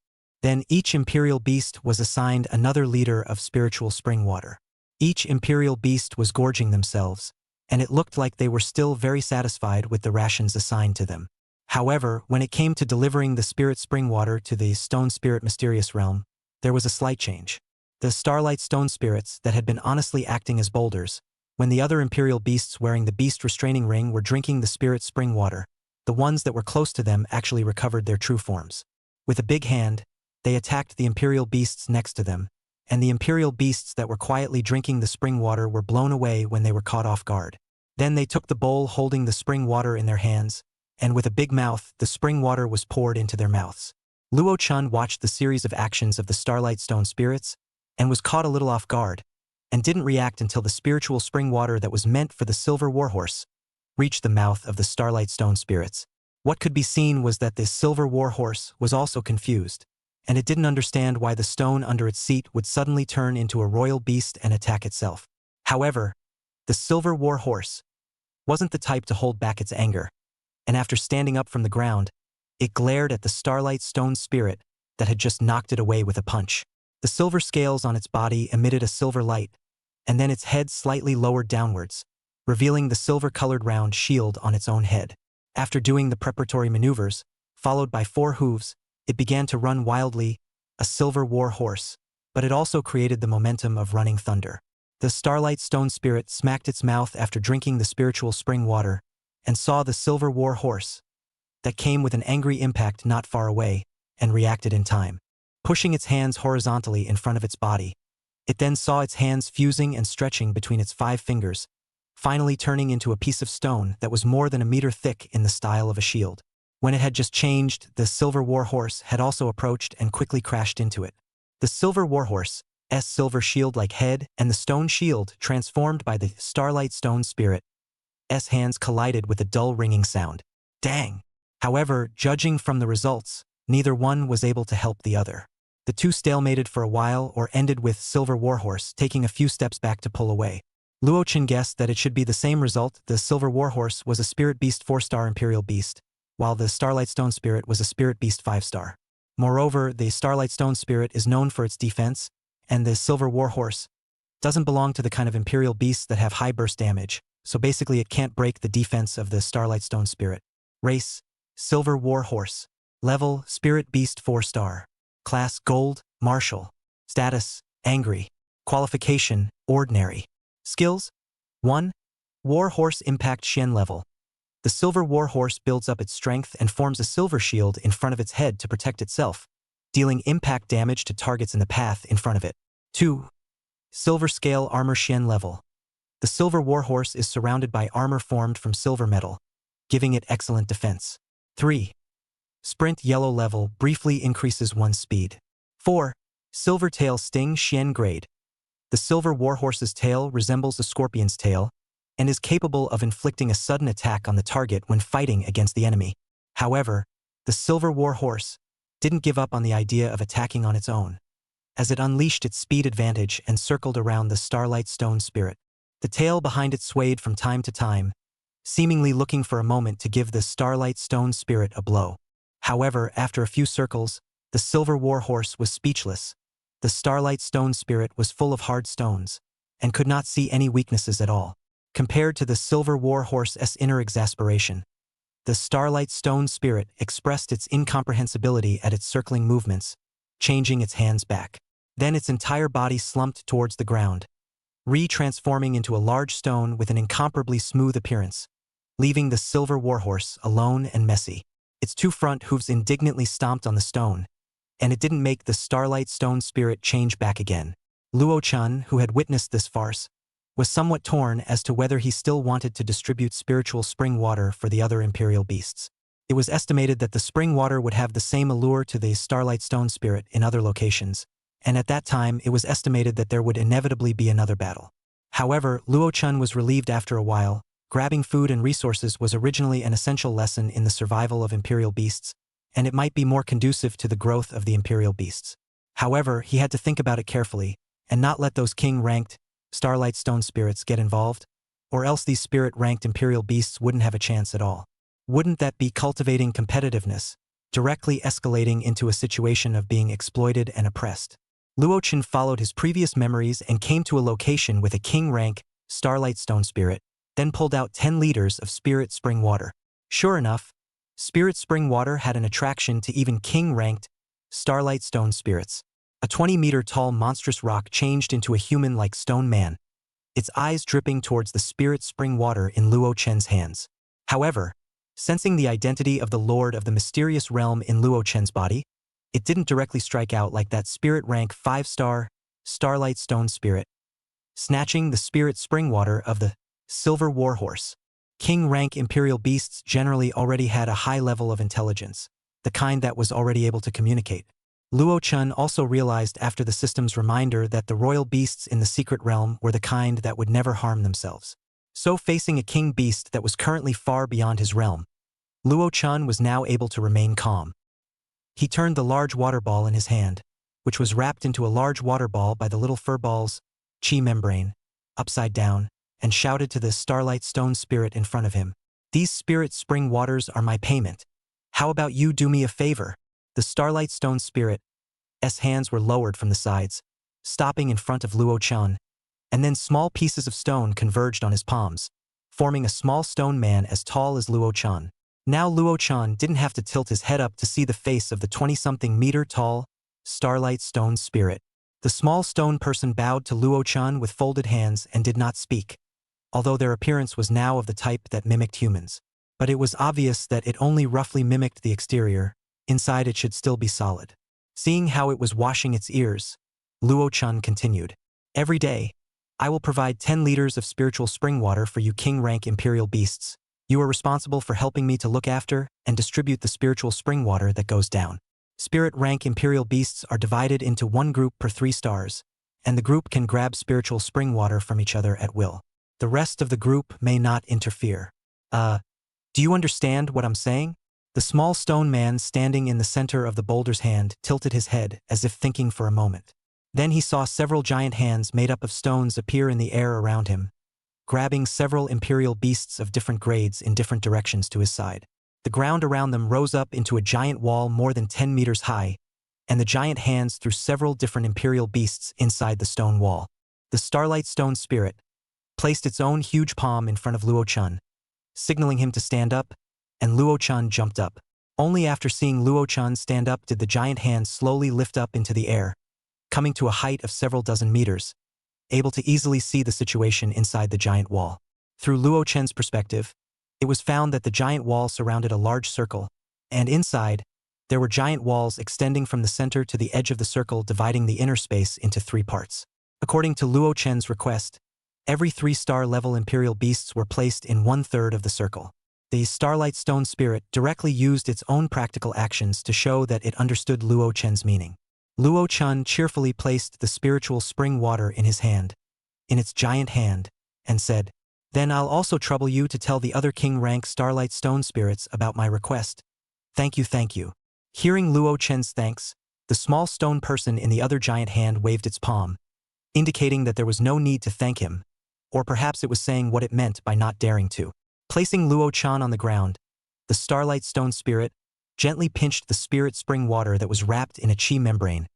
Then each Imperial Beast was assigned another liter of spiritual spring water. Each Imperial Beast was gorging themselves, and it looked like they were still very satisfied with the rations assigned to them. However, when it came to delivering the spirit spring water to the Stone Spirit Mysterious Realm, there was a slight change. The Starlight Stone Spirits that had been honestly acting as boulders, when the other Imperial Beasts wearing the Beast Restraining Ring were drinking the spirit spring water, the ones that were close to them actually recovered their true forms. With a big hand, they attacked the Imperial Beasts next to them, and the Imperial Beasts that were quietly drinking the spring water were blown away when they were caught off guard. Then they took the bowl holding the spring water in their hands, and with a big mouth, the spring water was poured into their mouths. Luo Chen watched the series of actions of the Starlight Stone Spirits, and was caught a little off guard, and didn't react until the spiritual spring water that was meant for the Silver Warhorse reached the mouth of the Starlight Stone Spirits. What could be seen was that this Silver Warhorse was also confused, and it didn't understand why the stone under its seat would suddenly turn into a royal beast and attack itself. However, the Silver Warhorse wasn't the type to hold back its anger, and after standing up from the ground, it glared at the Starlight Stone Spirit that had just knocked it away with a punch. The silver scales on its body emitted a silver light, and then its head slightly lowered downwards, revealing the silver-colored round shield on its own head. After doing the preparatory maneuvers, followed by 4 hooves, it began to run wildly, a silver war horse, but it also created the momentum of running thunder. The Starlight Stone Spirit smacked its mouth after drinking the spiritual spring water, and saw the Silver War Horse, that came with an angry impact not far away, and reacted in time, pushing its hands horizontally in front of its body. It then saw its hands fusing and stretching between its 5 fingers, finally turning into a piece of stone that was more than a meter thick in the style of a shield. When it had just changed, the silver warhorse had also approached and quickly crashed into it. The silver warhorse's silver shield-like head and the stone shield transformed by the starlight stone spirit's hands collided with a dull ringing sound. Dang! However, judging from the results, neither one was able to help the other. The two stalemated for a while or ended with Silver Warhorse taking a few steps back to pull away. Luo Chen guessed that it should be the same result. The Silver Warhorse was a Spirit Beast 4-star Imperial Beast, while the Starlight Stone Spirit was a Spirit Beast 5-star. Moreover, the Starlight Stone Spirit is known for its defense, and the Silver Warhorse doesn't belong to the kind of Imperial Beasts that have high burst damage, so basically it can't break the defense of the Starlight Stone Spirit. Race: Silver Warhorse. Level: Spirit Beast 4-star. Class: Gold, Martial. Status: Angry. Qualification: Ordinary. Skills: 1. Warhorse Impact Shen Level. The Silver Warhorse builds up its strength and forms a silver shield in front of its head to protect itself, dealing impact damage to targets in the path in front of it. 2. Silver Scale Armor Shen Level. The Silver Warhorse is surrounded by armor formed from silver metal, giving it excellent defense. 3. Sprint Yellow Level briefly increases one's speed. 4. Silver Tail Sting Shen Grade. The Silver Warhorse's tail resembles a scorpion's tail and is capable of inflicting a sudden attack on the target when fighting against the enemy. However, the Silver Warhorse didn't give up on the idea of attacking on its own, as it unleashed its speed advantage and circled around the Starlight Stone Spirit. The tail behind it swayed from time to time, seemingly looking for a moment to give the Starlight Stone Spirit a blow. However, after a few circles, the Silver Warhorse was speechless. The Starlight Stone Spirit was full of hard stones, and could not see any weaknesses at all. Compared to the Silver Warhorse's inner exasperation, the Starlight Stone Spirit expressed its incomprehensibility at its circling movements, changing its hands back. Then its entire body slumped towards the ground, re-transforming into a large stone with an incomparably smooth appearance, leaving the Silver Warhorse alone and messy. Its 2 front hooves indignantly stomped on the stone, and it didn't make the Starlight Stone Spirit change back again. Luo Chun, who had witnessed this farce, was somewhat torn as to whether he still wanted to distribute spiritual spring water for the other Imperial Beasts. It was estimated that the spring water would have the same allure to the Starlight Stone Spirit in other locations, and at that time it was estimated that there would inevitably be another battle. However, Luo Chun was relieved after a while. Grabbing food and resources was originally an essential lesson in the survival of Imperial Beasts, and it might be more conducive to the growth of the Imperial Beasts. However, he had to think about it carefully, and not let those king-ranked Starlight Stone Spirits get involved, or else these spirit-ranked Imperial Beasts wouldn't have a chance at all. Wouldn't that be cultivating competitiveness, directly escalating into a situation of being exploited and oppressed? Luo Chen followed his previous memories and came to a location with a king-rank Starlight Stone Spirit, then pulled out 10 liters of Spirit Spring Water. Sure enough, Spirit Spring Water had an attraction to even king-ranked Starlight Stone Spirits. A 20-meter-tall monstrous rock changed into a human-like stone man, its eyes dripping towards the Spirit Spring Water in Luo Chen's hands. However, sensing the identity of the Lord of the mysterious realm in Luo Chen's body, it didn't directly strike out like that Spirit rank 5-star Starlight Stone Spirit. Snatching the Spirit Spring Water of the Silver Warhorse. King rank Imperial Beasts generally already had a high level of intelligence, the kind that was already able to communicate. Luo Chun also realized after the system's reminder that the royal beasts in the secret realm were the kind that would never harm themselves. So facing a king beast that was currently far beyond his realm, Luo Chun was now able to remain calm. He turned the large water ball in his hand, which was wrapped into a large water ball by the little fur ball's chi membrane, upside down, and shouted to the Starlight Stone Spirit in front of him. "These Spirit Spring Waters are my payment. How about you do me a favor?" The Starlight Stone Spirit's hands were lowered from the sides, stopping in front of Luo Chun, and then small pieces of stone converged on his palms, forming a small stone man as tall as Luo Chun. Now Luo Chun didn't have to tilt his head up to see the face of the 20-something meter tall Starlight Stone Spirit. The small stone person bowed to Luo Chun with folded hands and did not speak, although their appearance was now of the type that mimicked humans. but it was obvious that it only roughly mimicked the exterior. Inside it should still be solid. Seeing how it was washing its ears, Luo-chan continued. Every day, I will provide 10 liters of spiritual spring water for you king rank imperial beasts. You are responsible for helping me to look after and distribute the spiritual spring water that goes down. Spirit rank imperial beasts are divided into one group per 3 stars, and the group can grab spiritual spring water from each other at will. The rest of the group may not interfere. Do you understand what I'm saying? The small stone man standing in the center of the boulder's hand tilted his head as if thinking for a moment. Then he saw several giant hands made up of stones appear in the air around him, grabbing several imperial beasts of different grades in different directions to his side. The ground around them rose up into a giant wall more than 10 meters high, and the giant hands threw several different imperial beasts inside the stone wall. The Starlight Stone Spirit placed its own huge palm in front of Luo-chan, signaling him to stand up, and Luo-chan jumped up. Only after seeing Luo-chan stand up did the giant hands slowly lift up into the air, coming to a height of several dozen meters, able to easily see the situation inside the giant wall. Through Luo-chan's perspective, it was found that the giant wall surrounded a large circle, and inside, there were giant walls extending from the center to the edge of the circle, dividing the inner space into 3 parts. According to Luo-chan's request, every 3-star level imperial beasts were placed in 1/3 of the circle. The Starlight Stone Spirit directly used its own practical actions to show that it understood Luo-chan's meaning. Luo-chan cheerfully placed the spiritual spring water in his hand, in its giant hand, and said, "Then I'll also trouble you to tell the other king rank Starlight Stone Spirits about my request. Thank you, thank you." Hearing Luo-chan's thanks, the small stone person in the other giant hand waved its palm, indicating that there was no need to thank him, or perhaps it was saying what it meant by not daring to. Placing Luo-chan on the ground, the Starlight Stone Spirit gently pinched the spirit spring water that was wrapped in a chi membrane,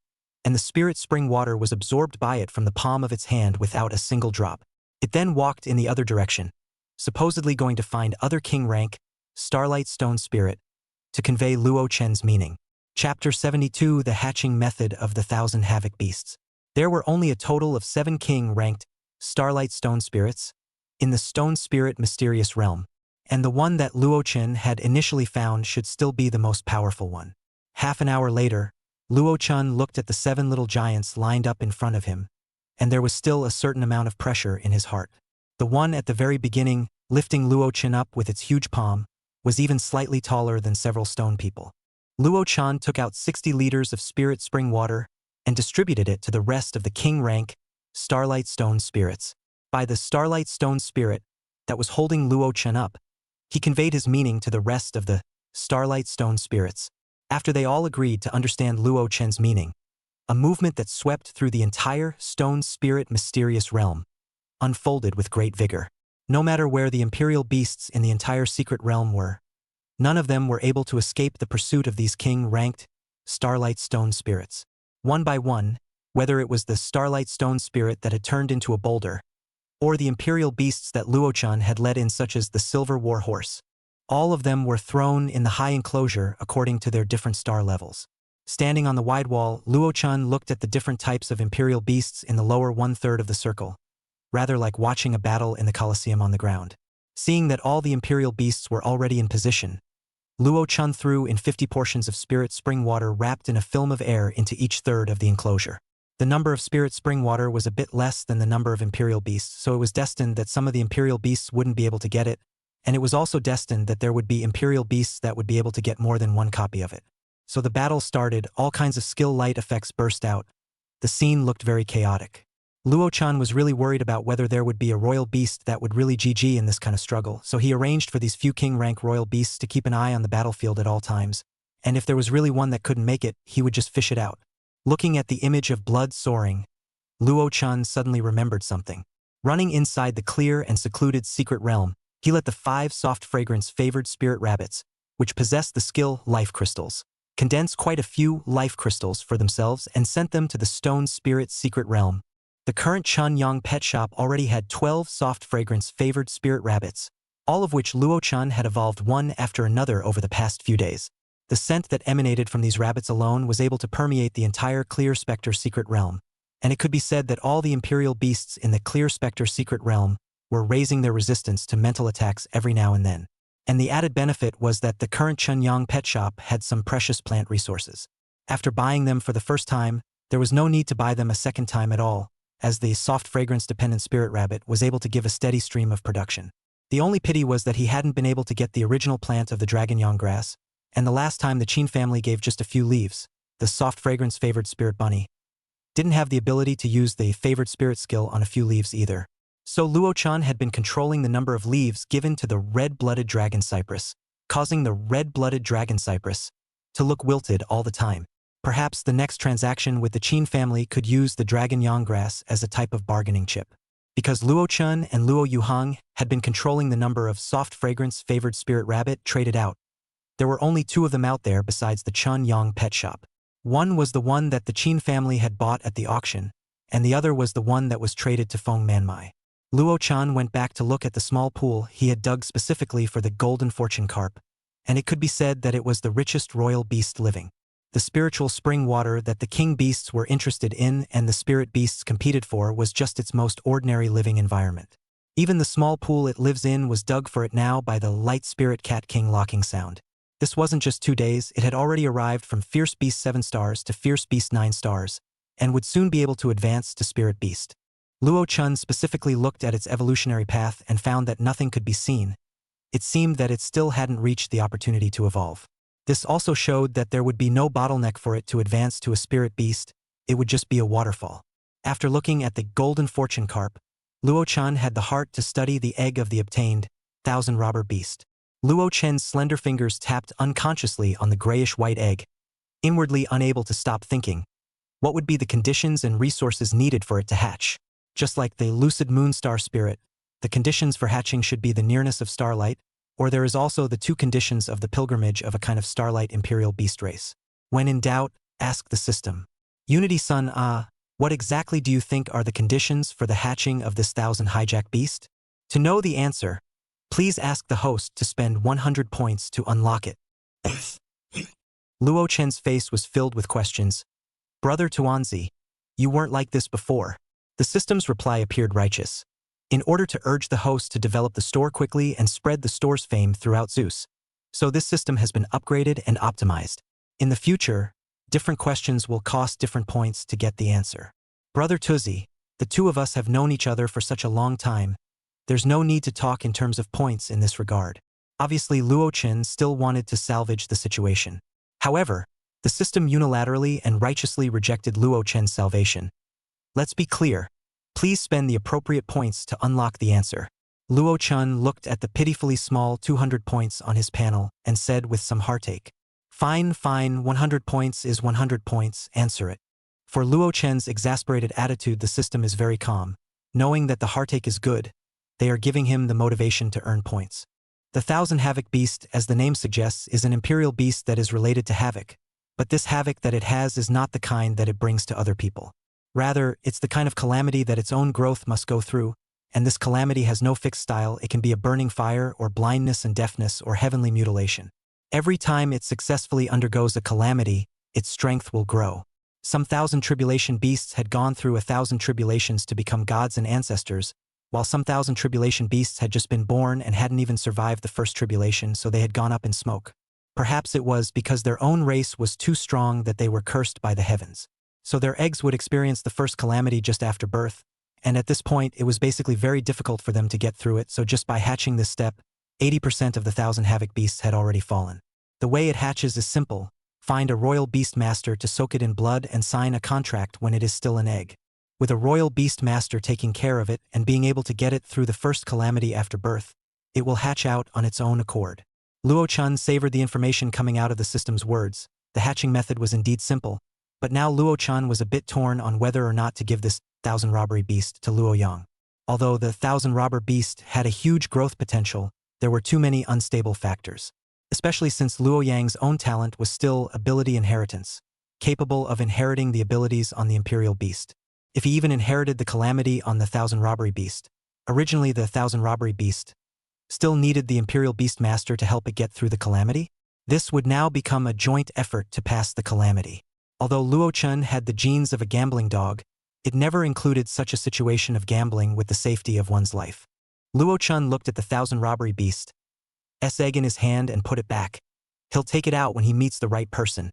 and the spirit spring water was absorbed by it from the palm of its hand without a single drop. It then walked in the other direction, supposedly going to find other king rank, Starlight Stone Spirit, to convey Luo-chan's meaning. Chapter 72: The Hatching Method of the 1,000 Havoc Beasts. There were only a total of 7 king-ranked Starlight Stone Spirits in the Stone Spirit Mysterious Realm, and the one that Luo-chan had initially found should still be the most powerful one. Half an hour later, Luo-chan looked at the 7 little giants lined up in front of him, and there was still a certain amount of pressure in his heart. The one at the very beginning, lifting Luo-chan up with its huge palm, was even slightly taller than several stone people. Luo-chan took out 60 liters of spirit spring water and distributed it to the rest of the king rank Starlight Stone Spirits. By the Starlight Stone Spirit that was holding Luo-chan up, he conveyed his meaning to the rest of the Starlight Stone Spirits. After they all agreed to understand Luo-chan's meaning, a movement that swept through the entire Stone Spirit Mysterious Realm unfolded with great vigor. No matter where the imperial beasts in the entire secret realm were, none of them were able to escape the pursuit of these king-ranked Starlight Stone Spirits. One by one, whether it was the Starlight Stone Spirit that had turned into a boulder, or the imperial beasts that Luo-chan had led in, such as the Silver War Horse, all of them were thrown in the high enclosure according to their different star levels. Standing on the wide wall, Luo-chan looked at the different types of imperial beasts in the lower 1/3 of the circle, rather like watching a battle in the Colosseum on the ground. Seeing that all the imperial beasts were already in position, Luo-chan threw in 50 portions of spirit spring water wrapped in a film of air into each third of the enclosure. The number of spirit spring water was a bit less than the number of imperial beasts, so it was destined that some of the imperial beasts wouldn't be able to get it, and it was also destined that there would be imperial beasts that would be able to get more than one copy of it. So the battle started, all kinds of skill light effects burst out. The scene looked very chaotic. Luo-chan was really worried about whether there would be a royal beast that would really GG in this kind of struggle, so he arranged for these few king-rank royal beasts to keep an eye on the battlefield at all times, and if there was really one that couldn't make it, he would just fish it out. Looking at the image of blood soaring, Luo-chan suddenly remembered something. Running inside the clear and secluded secret realm, he let the 5 soft fragrance favored spirit rabbits, which possessed the skill life crystals, condense quite a few life crystals for themselves and sent them to the stone spirit secret realm. The current Chanyang pet shop already had 12 soft fragrance favored spirit rabbits, all of which Luo-chan had evolved one after another over the past few days. The scent that emanated from these rabbits alone was able to permeate the entire Clear Spectre secret realm, and it could be said that all the imperial beasts in the Clear Spectre secret realm were raising their resistance to mental attacks every now and then. And the added benefit was that the current Chunyang pet shop had some precious plant resources. After buying them for the first time, there was no need to buy them a second time at all, as the soft fragrance-dependent spirit rabbit was able to give a steady stream of production. The only pity was that he hadn't been able to get the original plant of the dragonyang grass, and the last time the Qin family gave just a few leaves, the soft fragrance-favored spirit bunny didn't have the ability to use the favored spirit skill on a few leaves either. So Luo-chan had been controlling the number of leaves given to the red-blooded dragon cypress, causing the red-blooded dragon cypress to look wilted all the time. Perhaps the next transaction with the Qin family could use the dragonyang grass as a type of bargaining chip. Because Luo-chun and Luo Yuhang had been controlling the number of soft fragrance-favored spirit rabbit traded out, there were only two of them out there besides the Chun-yang pet shop. One was the one that the Qin family had bought at the auction, and the other was the one that was traded to Feng Manmai. Luo-chan went back to look at the small pool he had dug specifically for the golden fortune carp, and it could be said that it was the richest royal beast living. The spiritual spring water that the king beasts were interested in and the spirit beasts competed for was just its most ordinary living environment. Even the small pool it lives in was dug for it now by the light spirit cat king locking sound. This wasn't just 2 days, it had already arrived from Fierce Beast 7 stars to Fierce Beast 9 stars, and would soon be able to advance to Spirit Beast. Luo-chun specifically looked at its evolutionary path and found that nothing could be seen. It seemed that it still hadn't reached the opportunity to evolve. This also showed that there would be no bottleneck for it to advance to a Spirit Beast, it would just be a waterfall. After looking at the golden fortune carp, Luo-chan had the heart to study the egg of the obtained Thousand Robber Beast. Luo-chen's slender fingers tapped unconsciously on the grayish-white egg, inwardly unable to stop thinking, what would be the conditions and resources needed for it to hatch? Just like the lucid moonstar spirit, the conditions for hatching should be the nearness of starlight, or there is also the 2 conditions of the pilgrimage of a kind of starlight imperial beast race. When in doubt, ask the system. Unity-sun, what exactly do you think are the conditions for the hatching of this 1000 hijack beast? To know the answer, please ask the host to spend 100 points to unlock it. Luo-chen's face was filled with questions. Brother Tuanzi, you weren't like this before. The system's reply appeared righteous. In order to urge the host to develop the store quickly and spread the store's fame throughout Zeus. So this system has been upgraded and optimized. In the future, different questions will cost different points to get the answer. Brother Tuzi, the two of us have known each other for such a long time. There's no need to talk in terms of points in this regard. Obviously, Luo-chen still wanted to salvage the situation. However, the system unilaterally and righteously rejected Luo-chen's salvation. Let's be clear. Please spend the appropriate points to unlock the answer. Luo-chen looked at the pitifully small 200 points on his panel and said with some heartache, Fine, 100 points is 100 points, answer it. For Luo-chen's exasperated attitude, the system is very calm. Knowing that the heartache is good, they are giving him the motivation to earn points. The 1000 Havoc Beast, as the name suggests, is an imperial beast that is related to Havoc. But this havoc that it has is not the kind that it brings to other people. Rather, it's the kind of calamity that its own growth must go through, and this calamity has no fixed style. It can be a burning fire, or blindness and deafness, or heavenly mutilation. Every time it successfully undergoes a calamity, its strength will grow. Some 1000 tribulation beasts had gone through 1000 tribulations to become gods and ancestors, while some 1000 tribulation beasts had just been born and hadn't even survived the first tribulation, so they had gone up in smoke. Perhaps it was because their own race was too strong that they were cursed by the heavens. So their eggs would experience the first calamity just after birth, and at this point it was basically very difficult for them to get through it, so just by hatching this step, 80% of the 1000 Havoc Beasts had already fallen. The way it hatches is simple. Find a royal Beastmaster to soak it in blood and sign a contract when it is still an egg. With a royal Beastmaster taking care of it and being able to get it through the first calamity after birth, it will hatch out on its own accord. Luo-chan savored the information coming out of the system's words. The hatching method was indeed simple, but now Luo-chan was a bit torn on whether or not to give this 1000 robbery beast to Luo-yang. Although the 1000 robber beast had a huge growth potential, there were too many unstable factors. Especially since Luo-yang's own talent was still ability inheritance, capable of inheriting the abilities on the imperial beast. If he even inherited the calamity on the 1000 robbery beast, originally the 1000 robbery beast still needed the imperial beastmaster to help it get through the calamity. This would now become a joint effort to pass the calamity. Although Luo-chan had the genes of a gambling dog, it never included such a situation of gambling with the safety of one's life. Luo-chan looked at the 1000 robbery beast egg in his hand and put it back. He'll take it out when he meets the right person.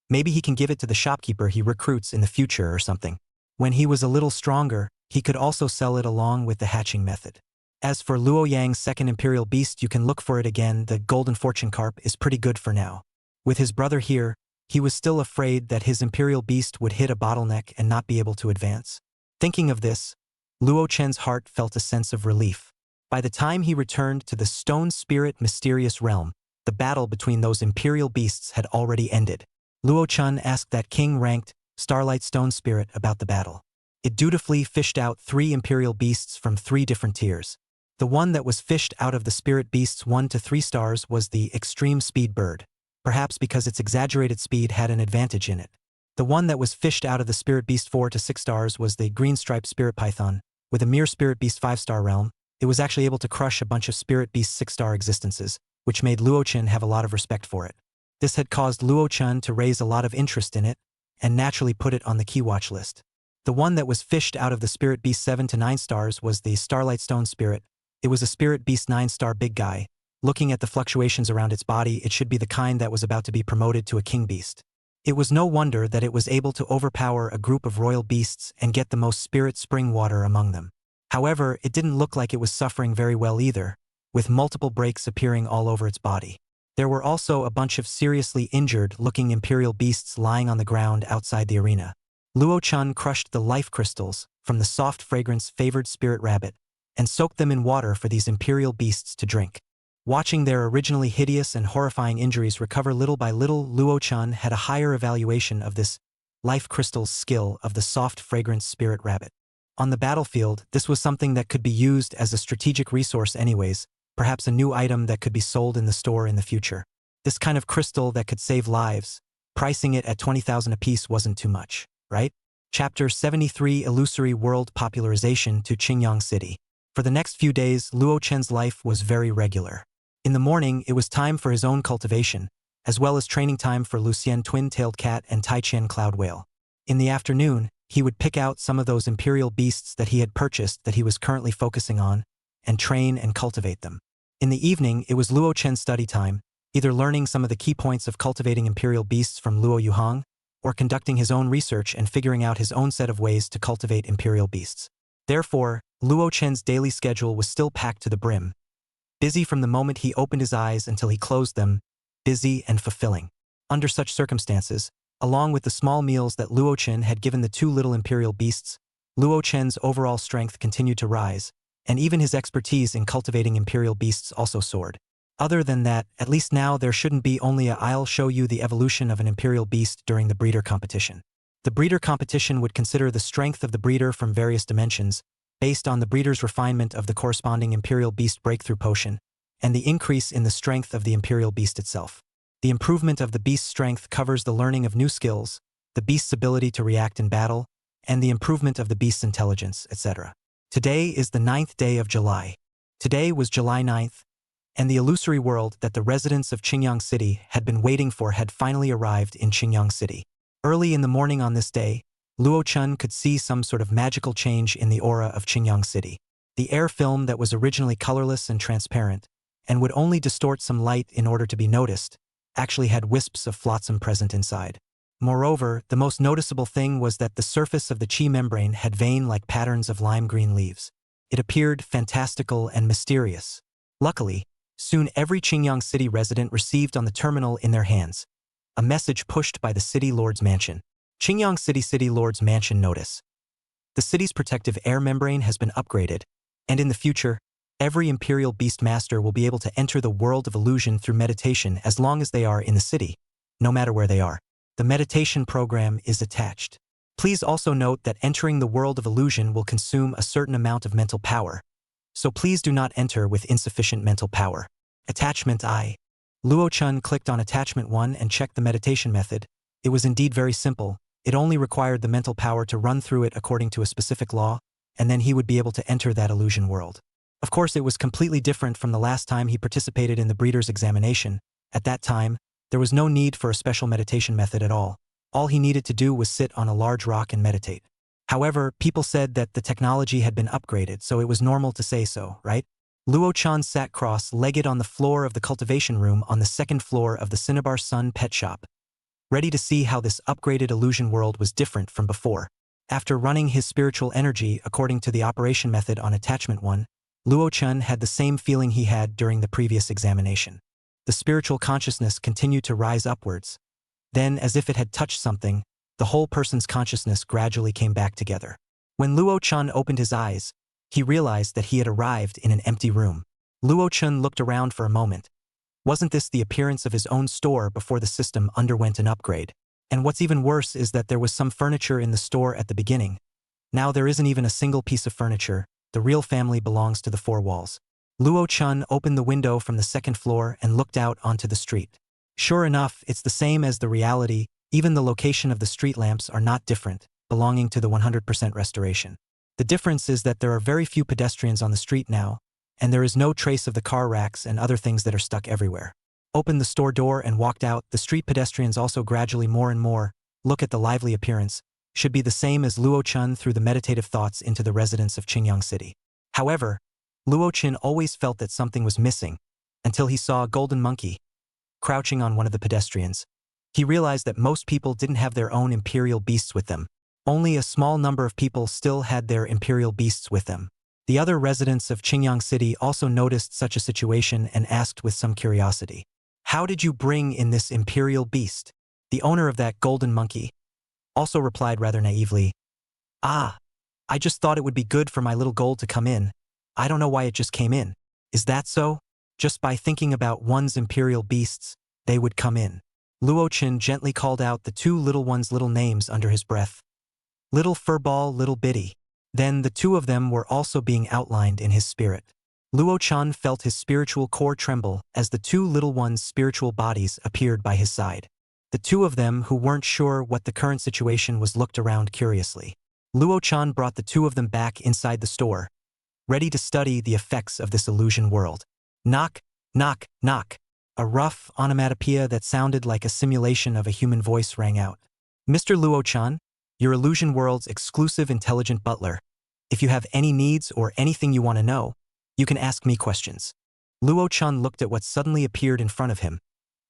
Maybe he can give it to the shopkeeper he recruits in the future or something. When he was a little stronger, he could also sell it along with the hatching method. As for Luo Yang's second imperial beast, you can look for it again. The golden fortune carp is pretty good for now. With his brother here, he was still afraid that his imperial beast would hit a bottleneck and not be able to advance. Thinking of this, Luo Chen's heart felt a sense of relief. By the time he returned to the stone spirit mysterious realm, the battle between those imperial beasts had already ended. Luo Chen asked that king-ranked Starlight Stone Spirit about the battle. It dutifully fished out 3 imperial beasts from 3 different tiers. The one that was fished out of the spirit beasts 1 to 3 stars was the extreme speed bird, perhaps because its exaggerated speed had an advantage in it. The one that was fished out of the spirit beast 4 to 6 stars was the green striped spirit python. With a mere spirit beast 5-star realm, it was actually able to crush a bunch of spirit beast 6-star existences, which made Luo Chen have a lot of respect for it. This had caused Luo Chen to raise a lot of interest in it, and naturally put it on the key watch list. The one that was fished out of the spirit beast 7 to 9 stars was the Starlight Stone Spirit. It was a spirit beast 9-star big guy. Looking at the fluctuations around its body, it should be the kind that was about to be promoted to a king beast. It was no wonder that it was able to overpower a group of royal beasts and get the most spirit spring water among them. However, it didn't look like it was suffering very well either, with multiple breaks appearing all over its body. There were also a bunch of seriously injured-looking imperial beasts lying on the ground outside the arena. Luo Chen crushed the life crystals from the soft fragrance favored spirit rabbit and soaked them in water for these imperial beasts to drink. Watching their originally hideous and horrifying injuries recover little by little, Luo Chen had a higher evaluation of this life crystal's skill of the soft fragrance spirit rabbit. On the battlefield, this was something that could be used as a strategic resource anyways, perhaps a new item that could be sold in the store in the future. This kind of crystal that could save lives, pricing it at 20,000 apiece wasn't too much, right? Chapter 73 Illusory World Popularization to Qingyang City. For the next few days, Luo Chen's life was very regular. In the morning, it was time for his own cultivation, as well as training time for Lucien twin-tailed cat and Taiqian cloud whale. In the afternoon, he would pick out some of those imperial beasts that he had purchased that he was currently focusing on, and train and cultivate them. In the evening, it was Luo Chen's study time, either learning some of the key points of cultivating imperial beasts from Luo Yuhang, or conducting his own research and figuring out his own set of ways to cultivate imperial beasts. Therefore, Luo Chen's daily schedule was still packed to the brim. Busy from the moment he opened his eyes until he closed them, busy and fulfilling. Under such circumstances, along with the small meals that Luo Chen had given the 2 little imperial beasts, Luo Chen's overall strength continued to rise, and even his expertise in cultivating imperial beasts also soared. Other than that, at least now there shouldn't be only a "I'll show you the evolution of an imperial beast" during the breeder competition. The breeder competition would consider the strength of the breeder from various dimensions, based on the breeder's refinement of the corresponding imperial beast breakthrough potion, and the increase in the strength of the imperial beast itself. The improvement of the beast's strength covers the learning of new skills, the beast's ability to react in battle, and the improvement of the beast's intelligence, etc. Today is the 9th day of July. Today was July 9th, and the illusory world that the residents of Qingyang City had been waiting for had finally arrived in Qingyang City. Early in the morning on this day, Luo Chen could see some sort of magical change in the aura of Qingyang City. The air film that was originally colorless and transparent, and would only distort some light in order to be noticed, actually had wisps of flotsam present inside. Moreover, the most noticeable thing was that the surface of the qi membrane had vein-like patterns of lime green leaves. It appeared fantastical and mysterious. Luckily, soon every Qingyang City resident received on the terminal in their hands a message pushed by the City Lord's Mansion. Qingyang City Lord's Mansion notice. The city's protective air membrane has been upgraded, and in the future, every Imperial Beastmaster will be able to enter the world of illusion through meditation as long as they are in the city, no matter where they are. The meditation program is attached. Please also note that entering the world of illusion will consume a certain amount of mental power, so please do not enter with insufficient mental power. Attachment I. Luo Chen clicked on Attachment 1 and checked the meditation method. It was indeed very simple. It only required the mental power to run through it according to a specific law, and then he would be able to enter that illusion world. Of course, it was completely different from the last time he participated in the breeder's examination. At that time, there was no need for a special meditation method at all. All he needed to do was sit on a large rock and meditate. However, people said that the technology had been upgraded, so it was normal to say so, right? Luo-chan sat cross-legged on the floor of the cultivation room on the second floor of the Cinnabar Sun pet shop, ready to see how this upgraded illusion world was different from before. After running his spiritual energy according to the operation method on attachment 1, Luo-chan had the same feeling he had during the previous examination. The spiritual consciousness continued to rise upwards. Then, as if it had touched something, the whole person's consciousness gradually came back together. When Luo-chan opened his eyes, he realized that he had arrived in an empty room. Luo-chan looked around for a moment. Wasn't this the appearance of his own store before the system underwent an upgrade? And what's even worse is that there was some furniture in the store at the beginning. Now there isn't even a single piece of furniture. The real family belongs to the four walls. Luo-chan opened the window from the second floor and looked out onto the street. Sure enough, it's the same as the reality. Even the location of the street lamps are not different, belonging to the 100% restoration. The difference is that there are very few pedestrians on the street now, and there is no trace of the car racks and other things that are stuck everywhere. Opened the store door and walked out. The street pedestrians also gradually more and more, look at the lively appearance, should be the same as Luo-chan through the meditative thoughts into the residents of Qingyang City. However, Luo-chan always felt that something was missing, until he saw a golden monkey crouching on one of the pedestrians. He realized that most people didn't have their own imperial beasts with them. Only a small number of people still had their imperial beasts with them. The other residents of Qingyang City also noticed such a situation and asked with some curiosity, "How did you bring in this imperial beast?" The owner of that golden monkey also replied rather naively, "Ah, I just thought it would be good for my little gold to come in. I don't know why it just came in." "Is that so?" Just by thinking about one's imperial beasts, they would come in. Luo-chan gently called out the two little ones' little names under his breath. Little Furball, Little Bitty. Then the two of them were also being outlined in his spirit. Luo-chan felt his spiritual core tremble as the two little ones' spiritual bodies appeared by his side. The two of them who weren't sure what the current situation was looked around curiously. Luo-chan brought the two of them back inside the store, ready to study the effects of this illusion world. Knock, knock, knock. A rough onomatopoeia that sounded like a simulation of a human voice rang out. "Mr. Luo-chan, your illusion world's exclusive intelligent butler. If you have any needs or anything you want to know, you can ask me questions." Luo-chan looked at what suddenly appeared in front of him.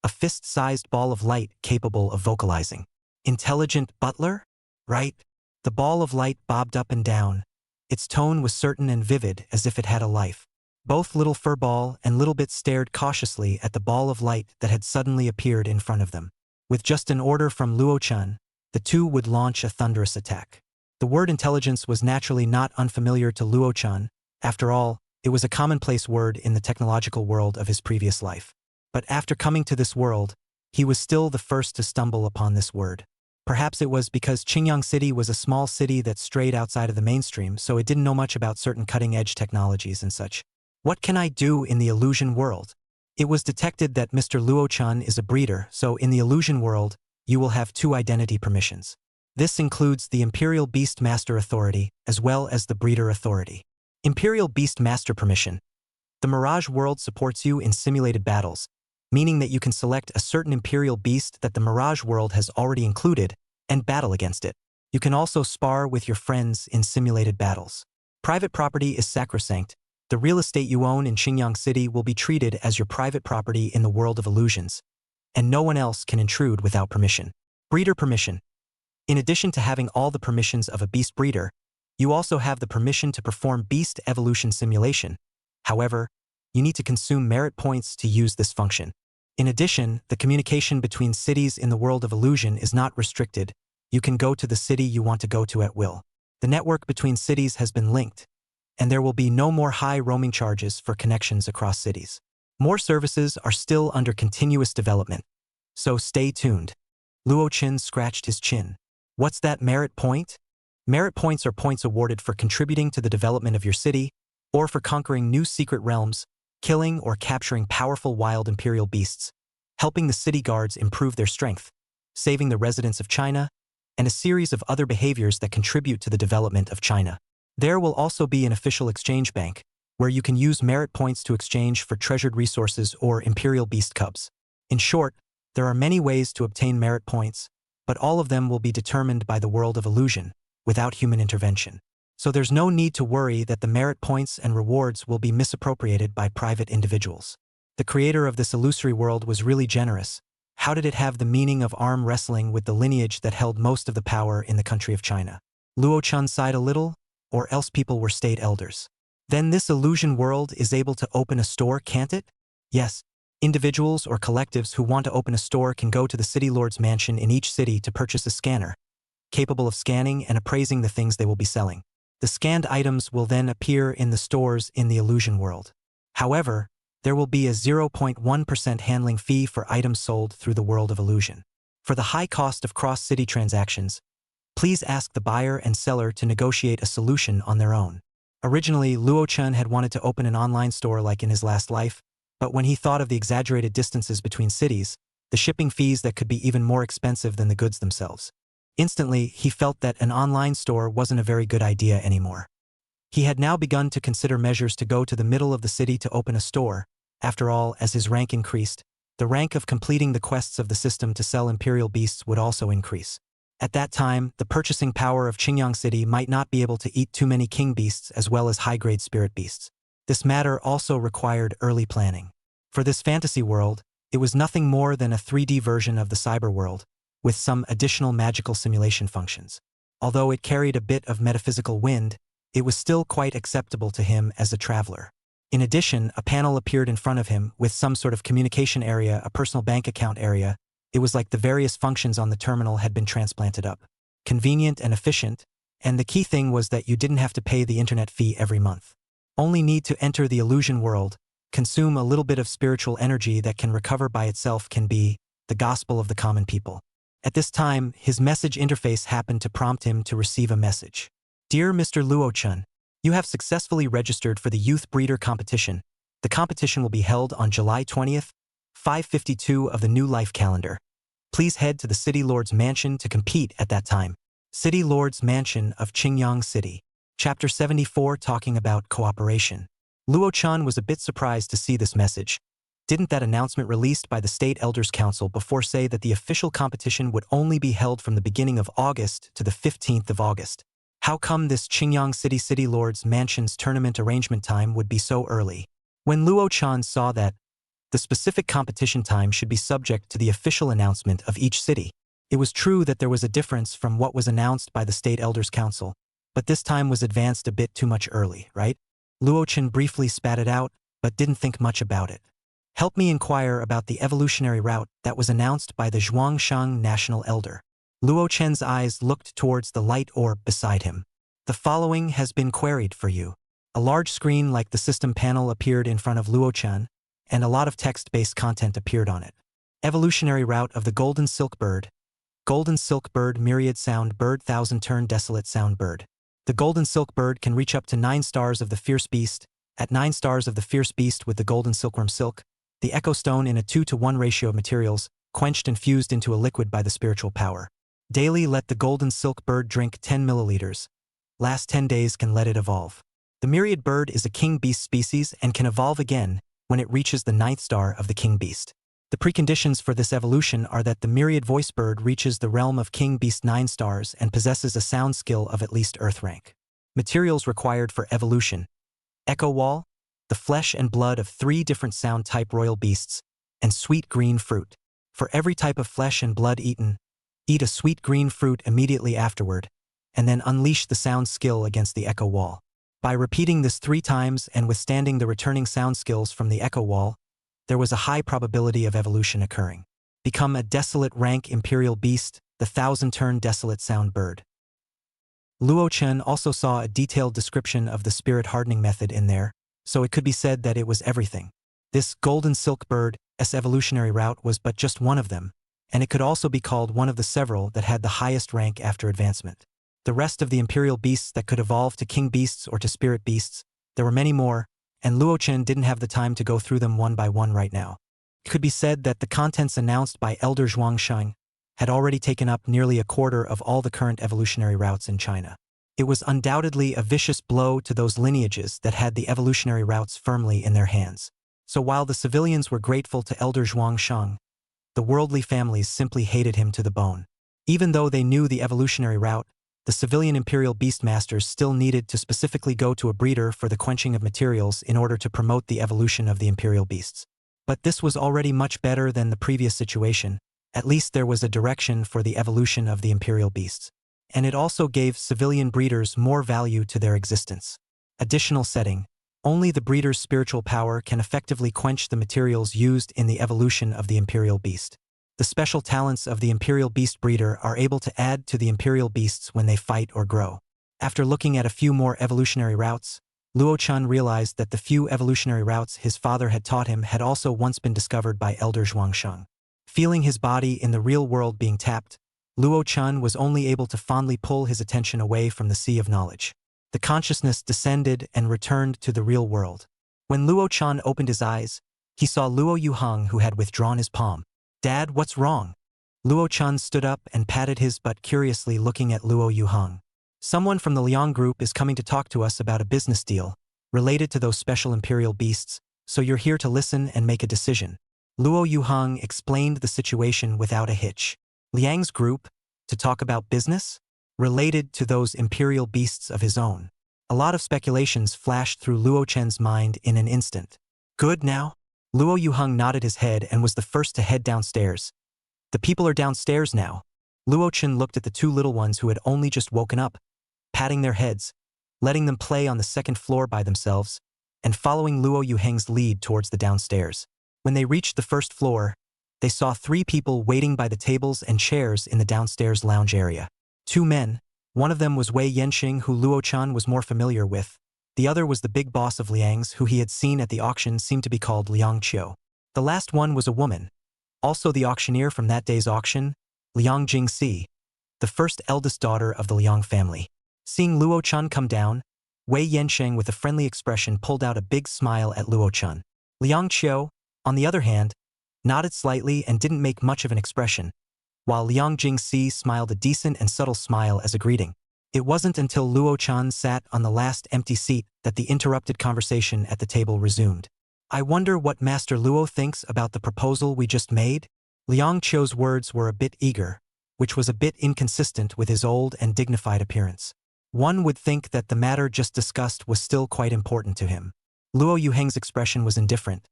A fist-sized ball of light capable of vocalizing. Intelligent butler? Right? The ball of light bobbed up and down. Its tone was certain and vivid as if it had a life. Both Little Furball and Little Bit stared cautiously at the ball of light that had suddenly appeared in front of them. With just an order from Luo-chan, the two would launch a thunderous attack. The word intelligence was naturally not unfamiliar to Luo-chan. After all, it was a commonplace word in the technological world of his previous life. But after coming to this world, he was still the first to stumble upon this word. Perhaps it was because Qingyang City was a small city that strayed outside of the mainstream, so it didn't know much about certain cutting-edge technologies and such. What can I do in the illusion world? It was detected that Mr. Luo-chan is a breeder, so in the illusion world, you will have two identity permissions. This includes the Imperial Beastmaster Authority, as well as the Breeder Authority. Imperial Beastmaster Permission. The Mirage world supports you in simulated battles, meaning that you can select a certain Imperial Beast that the Mirage world has already included, and battle against it. You can also spar with your friends in simulated battles. Private property is sacrosanct. The real estate you own in Qingyang City will be treated as your private property in the world of illusions, and no one else can intrude without permission. Breeder permission. In addition to having all the permissions of a beast breeder, you also have the permission to perform beast evolution simulation. However, you need to consume merit points to use this function. In addition, the communication between cities in the world of illusion is not restricted. You can go to the city you want to go to at will. The network between cities has been linked, and there will be no more high roaming charges for connections across cities. More services are still under continuous development, so stay tuned. Luo-chan scratched his chin. What's that merit point? Merit points are points awarded for contributing to the development of your city, or for conquering new secret realms, killing or capturing powerful wild imperial beasts, helping the city guards improve their strength, saving the residents of China, and a series of other behaviors that contribute to the development of China. There will also be an official exchange bank, where you can use merit points to exchange for treasured resources or imperial beast cubs. In short, there are many ways to obtain merit points, but all of them will be determined by the world of illusion, without human intervention. so there's no need to worry that the merit points and rewards will be misappropriated by private individuals. The creator of this illusory world was really generous. How did it have the meaning of arm wrestling with the lineage that held most of the power in the country of China? Luo Chun sighed a little, or else people were state elders. Then this illusion world is able to open a store, can't it? Yes. Individuals or collectives who want to open a store can go to the city lord's mansion in each city to purchase a scanner, capable of scanning and appraising the things they will be selling. The scanned items will then appear in the stores in the illusion world. However, there will be a 0.1% handling fee for items sold through the world of illusion. For the high cost of cross-city transactions, please ask the buyer and seller to negotiate a solution on their own. Originally, Luo Chun had wanted to open an online store like in his last life, but when he thought of the exaggerated distances between cities, the shipping fees that could be even more expensive than the goods themselves, instantly, he felt that an online store wasn't a very good idea anymore. He had now begun to consider measures to go to the middle of the city to open a store. After all, as his rank increased, the rank of completing the quests of the system to sell imperial beasts would also increase. At that time, the purchasing power of Qingyang City might not be able to eat too many king beasts as well as high-grade spirit beasts. This matter also required early planning. For this fantasy world, it was nothing more than a 3D version of the cyber world, with some additional magical simulation functions. Although it carried a bit of metaphysical wind, it was still quite acceptable to him as a traveler. In addition, a panel appeared in front of him with some sort of communication area, a personal bank account area. It was like the various functions on the terminal had been transplanted up. Convenient and efficient, and the key thing was that you didn't have to pay the internet fee every month. Only need to enter the illusion world, consume a little bit of spiritual energy that can recover by itself can be the gospel of the common people. At this time, his message interface happened to prompt him to receive a message. Dear Mr. Luo Chun, you have successfully registered for the Youth Breeder Competition. The competition will be held on July 20th, 5:52 of the New Life calendar. Please head to the City Lord's Mansion to compete at that time. City Lord's Mansion of Qingyang City. Chapter 74 talking about cooperation. Luo Chun was a bit surprised to see this message. Didn't that announcement released by the State Elders Council before say that the official competition would only be held from the beginning of August to the 15th of August? How come this Qingyang City Lord's Mansion's tournament arrangement time would be so early? When Luo Chun saw that the specific competition time should be subject to the official announcement of each city, it was true that there was a difference from what was announced by the State Elders Council, but this time was advanced a bit too much early, right? Luo Chun briefly spat it out, but didn't think much about it. Help me inquire about the evolutionary route that was announced by the Zhuangshang National Elder. Luo Chen's eyes looked towards the light orb beside him. The following has been queried for you. A large screen like the system panel appeared in front of Luo Chen, and a lot of text-based content appeared on it. Evolutionary route of the Golden Silk Bird. Golden Silk Bird, Myriad Sound Bird, Thousand Turn Desolate Sound Bird. The Golden Silk Bird can reach up to 9 stars of the Fierce Beast. At 9 stars of the Fierce Beast with the Golden Silkworm Silk, the Echo Stone in a 2-to-1 ratio of materials, quenched and fused into a liquid by the spiritual power. Daily let the Golden Silk Bird drink 10 milliliters. Last 10 days can let it evolve. The Myriad Bird is a King Beast species and can evolve again when it reaches the 9th star of the King Beast. The preconditions for this evolution are that the Myriad Voice Bird reaches the realm of King Beast 9 stars and possesses a sound skill of at least Earth rank. Materials required for evolution: Echo Wall, the flesh and blood of 3 different sound type royal beasts, and sweet green fruit. For every type of flesh and blood eaten, eat a sweet green fruit immediately afterward, and then unleash the sound skill against the Echo Wall. By repeating this 3 times and withstanding the returning sound skills from the Echo Wall, there was a high probability of evolution occurring. Become a desolate rank imperial beast, the 1000-turn desolate sound bird. Luo Chen also saw a detailed description of the spirit hardening method in there, so it could be said that it was everything. This Golden Silk Bird's evolutionary route was but just one of them, and it could also be called one of the several that had the highest rank after advancement. The rest of the imperial beasts that could evolve to king beasts or to spirit beasts, there were many more, and Luo Chen didn't have the time to go through them one by one right now. It could be said that the contents announced by Elder Zhuangshang had already taken up nearly a quarter of all the current evolutionary routes in China. It was undoubtedly a vicious blow to those lineages that had the evolutionary routes firmly in their hands. So while the civilians were grateful to Elder Zhuangshang, the worldly families simply hated him to the bone. Even though they knew the evolutionary route, the civilian Imperial Beastmasters still needed to specifically go to a breeder for the quenching of materials in order to promote the evolution of the Imperial Beasts. But this was already much better than the previous situation. At least there was a direction for the evolution of the Imperial Beasts. And it also gave civilian breeders more value to their existence. Additional setting. Only the breeder's spiritual power can effectively quench the materials used in the evolution of the Imperial Beast. The special talents of the Imperial Beast breeder are able to add to the Imperial Beasts when they fight or grow. After looking at a few more evolutionary routes, Luo Chun realized that the few evolutionary routes his father had taught him had also once been discovered by Elder Zhuangsheng. Feeling his body in the real world being tapped, Luo Chun was only able to fondly pull his attention away from the sea of knowledge. The consciousness descended and returned to the real world. When Luo Chun opened his eyes, he saw Luo Yuheng, who had withdrawn his palm. "Dad, what's wrong?" Luo Chun stood up and patted his butt, curiously looking at Luo Yuheng. "Someone from the Liang group is coming to talk to us about a business deal related to those special Imperial Beasts, so you're here to listen and make a decision." Luo Yuheng explained the situation without a hitch. Liang's group, to talk about business? Related to those Imperial Beasts of his own. A lot of speculations flashed through Luo Chen's mind in an instant. "Good now?" Luo Yuheng nodded his head and was the first to head downstairs. "The people are downstairs now." Luo Chen looked at the two little ones who had only just woken up, patting their heads, letting them play on the second floor by themselves, and following Luo Yuheng's lead towards the downstairs. When they reached the first floor, they saw 3 people waiting by the tables and chairs in the downstairs lounge area. 2 men, one of them was Wei Yanxing, who Luo Chan was more familiar with. The other was the big boss of Liang's, who he had seen at the auction, seemed to be called Liang Qiu. The last one was a woman, also the auctioneer from that day's auction, Liang Jingxi, the first eldest daughter of the Liang family. Seeing Luo Chun come down, Wei Yanxing with a friendly expression pulled out a big smile at Luo Chun. Liang Qiu, on the other hand, nodded slightly and didn't make much of an expression, while Liang Jingxi smiled a decent and subtle smile as a greeting. It wasn't until Luo Chun sat on the last empty seat that the interrupted conversation at the table resumed. "I wonder what Master Luo thinks about the proposal we just made?" Liang Qiu's words were a bit eager, which was a bit inconsistent with his old and dignified appearance. One would think that the matter just discussed was still quite important to him. Luo Yuheng's expression was indifferent.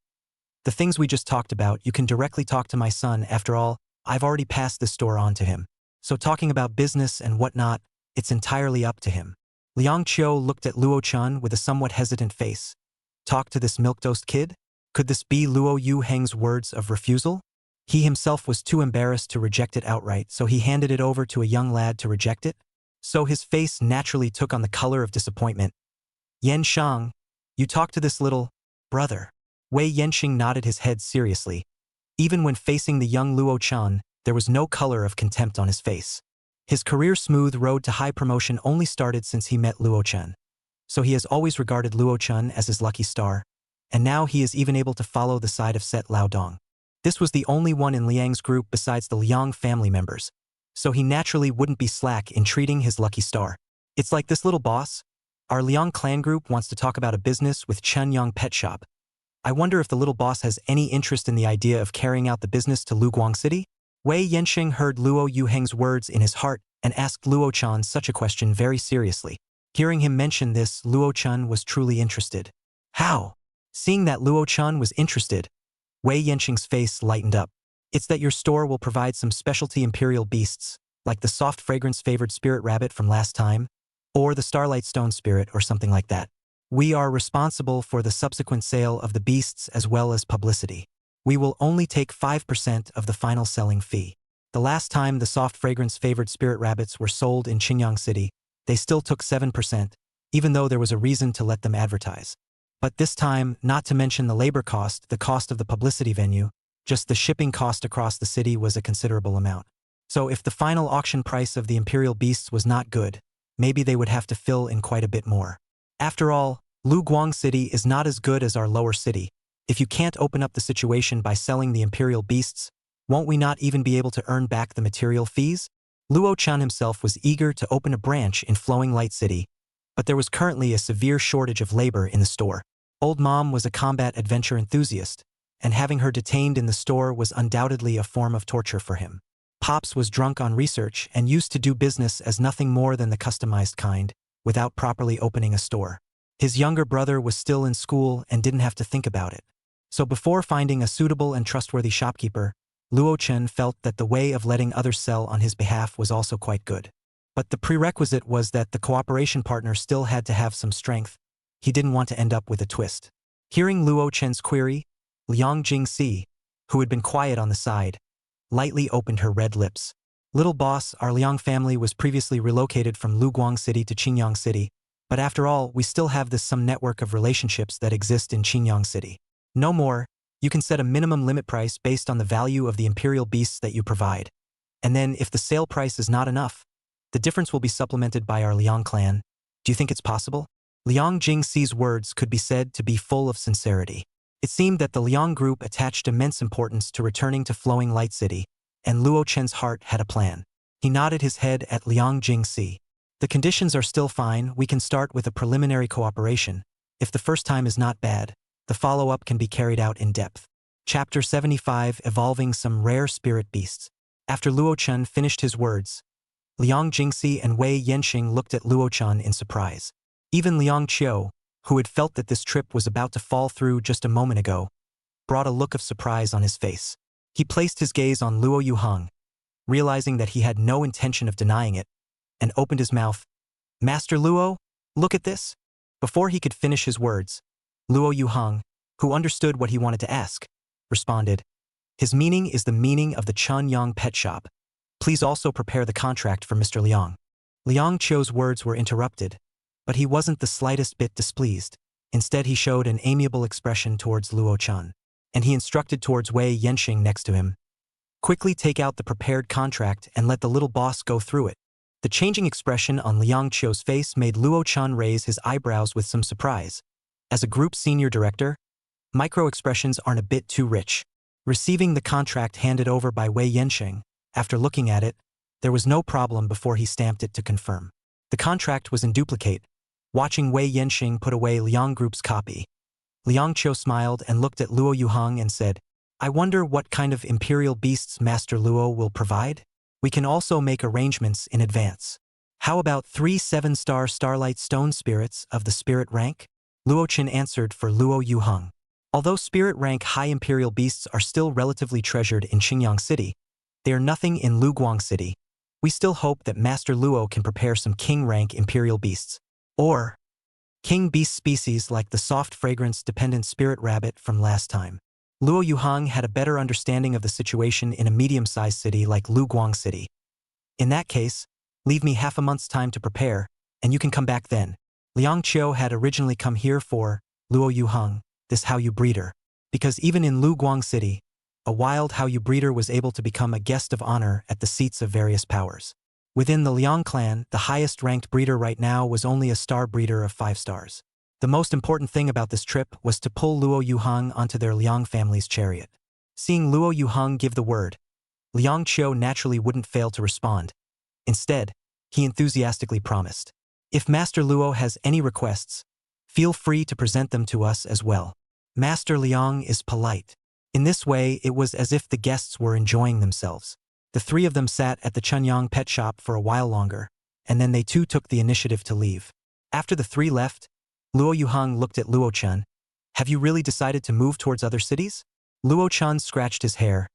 "The things we just talked about, you can directly talk to my son. After all, I've already passed this store on to him. So talking about business and whatnot, it's entirely up to him." Liang Qiu looked at Luo Chun with a somewhat hesitant face. Talk to this milquetoast kid? Could this be Luo Yuheng's words of refusal? He himself was too embarrassed to reject it outright, so he handed it over to a young lad to reject it. So his face naturally took on the color of disappointment. "Yan Shang, you talk to this little brother." Wei Yanxing nodded his head seriously. Even when facing the young Luo Chun, there was no color of contempt on his face. His career-smooth road to high promotion only started since he met Luo Chun. So he has always regarded Luo Chun as his lucky star, and now he is even able to follow the side of Set Laodong. This was the only one in Liang's group besides the Liang family members, so he naturally wouldn't be slack in treating his lucky star. It's like this little boss. Our Liang clan group wants to talk about a business with Chenyang Pet Shop. I wonder if the little boss has any interest in the idea of carrying out the business to Luguang City? Wei Yanxing heard Luo Yuheng's words in his heart and asked Luo Chun such a question very seriously. Hearing him mention this, Luo Chun was truly interested. "How?" Seeing that Luo Chun was interested, Wei Yanxing's face lightened up. "It's that your store will provide some specialty Imperial Beasts, like the soft fragrance-favored spirit rabbit from last time, or the starlight stone spirit or something like that. We are responsible for the subsequent sale of the beasts as well as publicity. We will only take 5% of the final selling fee. The last time the soft fragrance-favored spirit rabbits were sold in Qingyang City, they still took 7%, even though there was a reason to let them advertise. But this time, not to mention the labor cost, the cost of the publicity venue, just the shipping cost across the city was a considerable amount. So if the final auction price of the Imperial Beasts was not good, maybe they would have to fill in quite a bit more. After all, Luguang City is not as good as our lower city. If you can't open up the situation by selling the Imperial Beasts, won't we not even be able to earn back the material fees?" Luo Chun himself was eager to open a branch in Flowing Light City, but there was currently a severe shortage of labor in the store. Old Mom was a combat adventure enthusiast, and having her detained in the store was undoubtedly a form of torture for him. Pops was drunk on research and used to do business as nothing more than the customized kind, without properly opening a store. His younger brother was still in school and didn't have to think about it. So before finding a suitable and trustworthy shopkeeper, Luo Chen felt that the way of letting others sell on his behalf was also quite good. But the prerequisite was that the cooperation partner still had to have some strength. He didn't want to end up with a twist. Hearing Luo Chen's query, Liang Jingxi, who had been quiet on the side, lightly opened her red lips. Little boss, our Liang family was previously relocated from Luguang City to Qingyang City, but after all, we still have some network of relationships that exist in Qingyang City. No more, you can set a minimum limit price based on the value of the imperial beasts that you provide. And then if the sale price is not enough, the difference will be supplemented by our Liang clan. Do you think it's possible? Liang Jingxi's words could be said to be full of sincerity. It seemed that the Liang group attached immense importance to returning to Flowing Light City, and Luo Chen's heart had a plan. He nodded his head at Liang Jingxi. The conditions are still fine. We can start with a preliminary cooperation. If the first time is not bad, the follow-up can be carried out in depth. Chapter 75, Evolving Some Rare Spirit Beasts. After Luo Chen finished his words, Liang Jingxi and Wei Yanxing looked at Luo Chen in surprise. Even Liang Qiu, who had felt that this trip was about to fall through just a moment ago, brought a look of surprise on his face. He placed his gaze on Luo Yuhang, realizing that he had no intention of denying it, and opened his mouth. Master Luo, look at this. Before he could finish his words, Luo Yuhang, who understood what he wanted to ask, responded. His meaning is the meaning of the Chunyang pet shop. Please also prepare the contract for Mr. Liang. Liang Qiu's words were interrupted, but he wasn't the slightest bit displeased. Instead, he showed an amiable expression towards Luo Chen, and he instructed towards Wei Yanxing next to him. Quickly take out the prepared contract and let the little boss go through it. The changing expression on Liang Qiu's face made Luo Chen raise his eyebrows with some surprise. As a group senior director, micro-expressions aren't a bit too rich. Receiving the contract handed over by Wei Yanxing, after looking at it, there was no problem before he stamped it to confirm. The contract was in duplicate. Watching Wei Yanxing put away Liang Group's copy, Liang Qiu smiled and looked at Luo Yuhang and said, I wonder what kind of imperial beasts Master Luo will provide? We can also make arrangements in advance. How about 3 7-star Starlight Stone spirits of the spirit rank? Luo Chen answered for Luo Yuhang. Although spirit rank high imperial beasts are still relatively treasured in Qingyang City, they are nothing in Luguang City. We still hope that Master Luo can prepare some king rank imperial beasts. Or king beast species like the soft fragrance-dependent spirit rabbit from last time. Luo Yuhang had a better understanding of the situation in a medium-sized city like Luguang City. In that case, leave me half a month's time to prepare, and you can come back then. Liang Qiu had originally come here for Luo Yuhang, this Haoyu breeder, because even in Luguang City, a wild Haoyu breeder was able to become a guest of honor at the seats of various powers. Within the Liang clan, the highest-ranked breeder right now was only a star breeder of 5 stars. The most important thing about this trip was to pull Luo Yuhang onto their Liang family's chariot. Seeing Luo Yuhang give the word, Liang Qiu naturally wouldn't fail to respond. Instead, he enthusiastically promised, if Master Luo has any requests, feel free to present them to us as well. Master Liang is polite. In this way, it was as if the guests were enjoying themselves. The 3 of them sat at the Chunyang pet shop for a while longer, and then they too took the initiative to leave. After the 3 left, Luo Yuhang looked at Luo Chen. Have you really decided to move towards other cities? Luo Chen scratched his hair.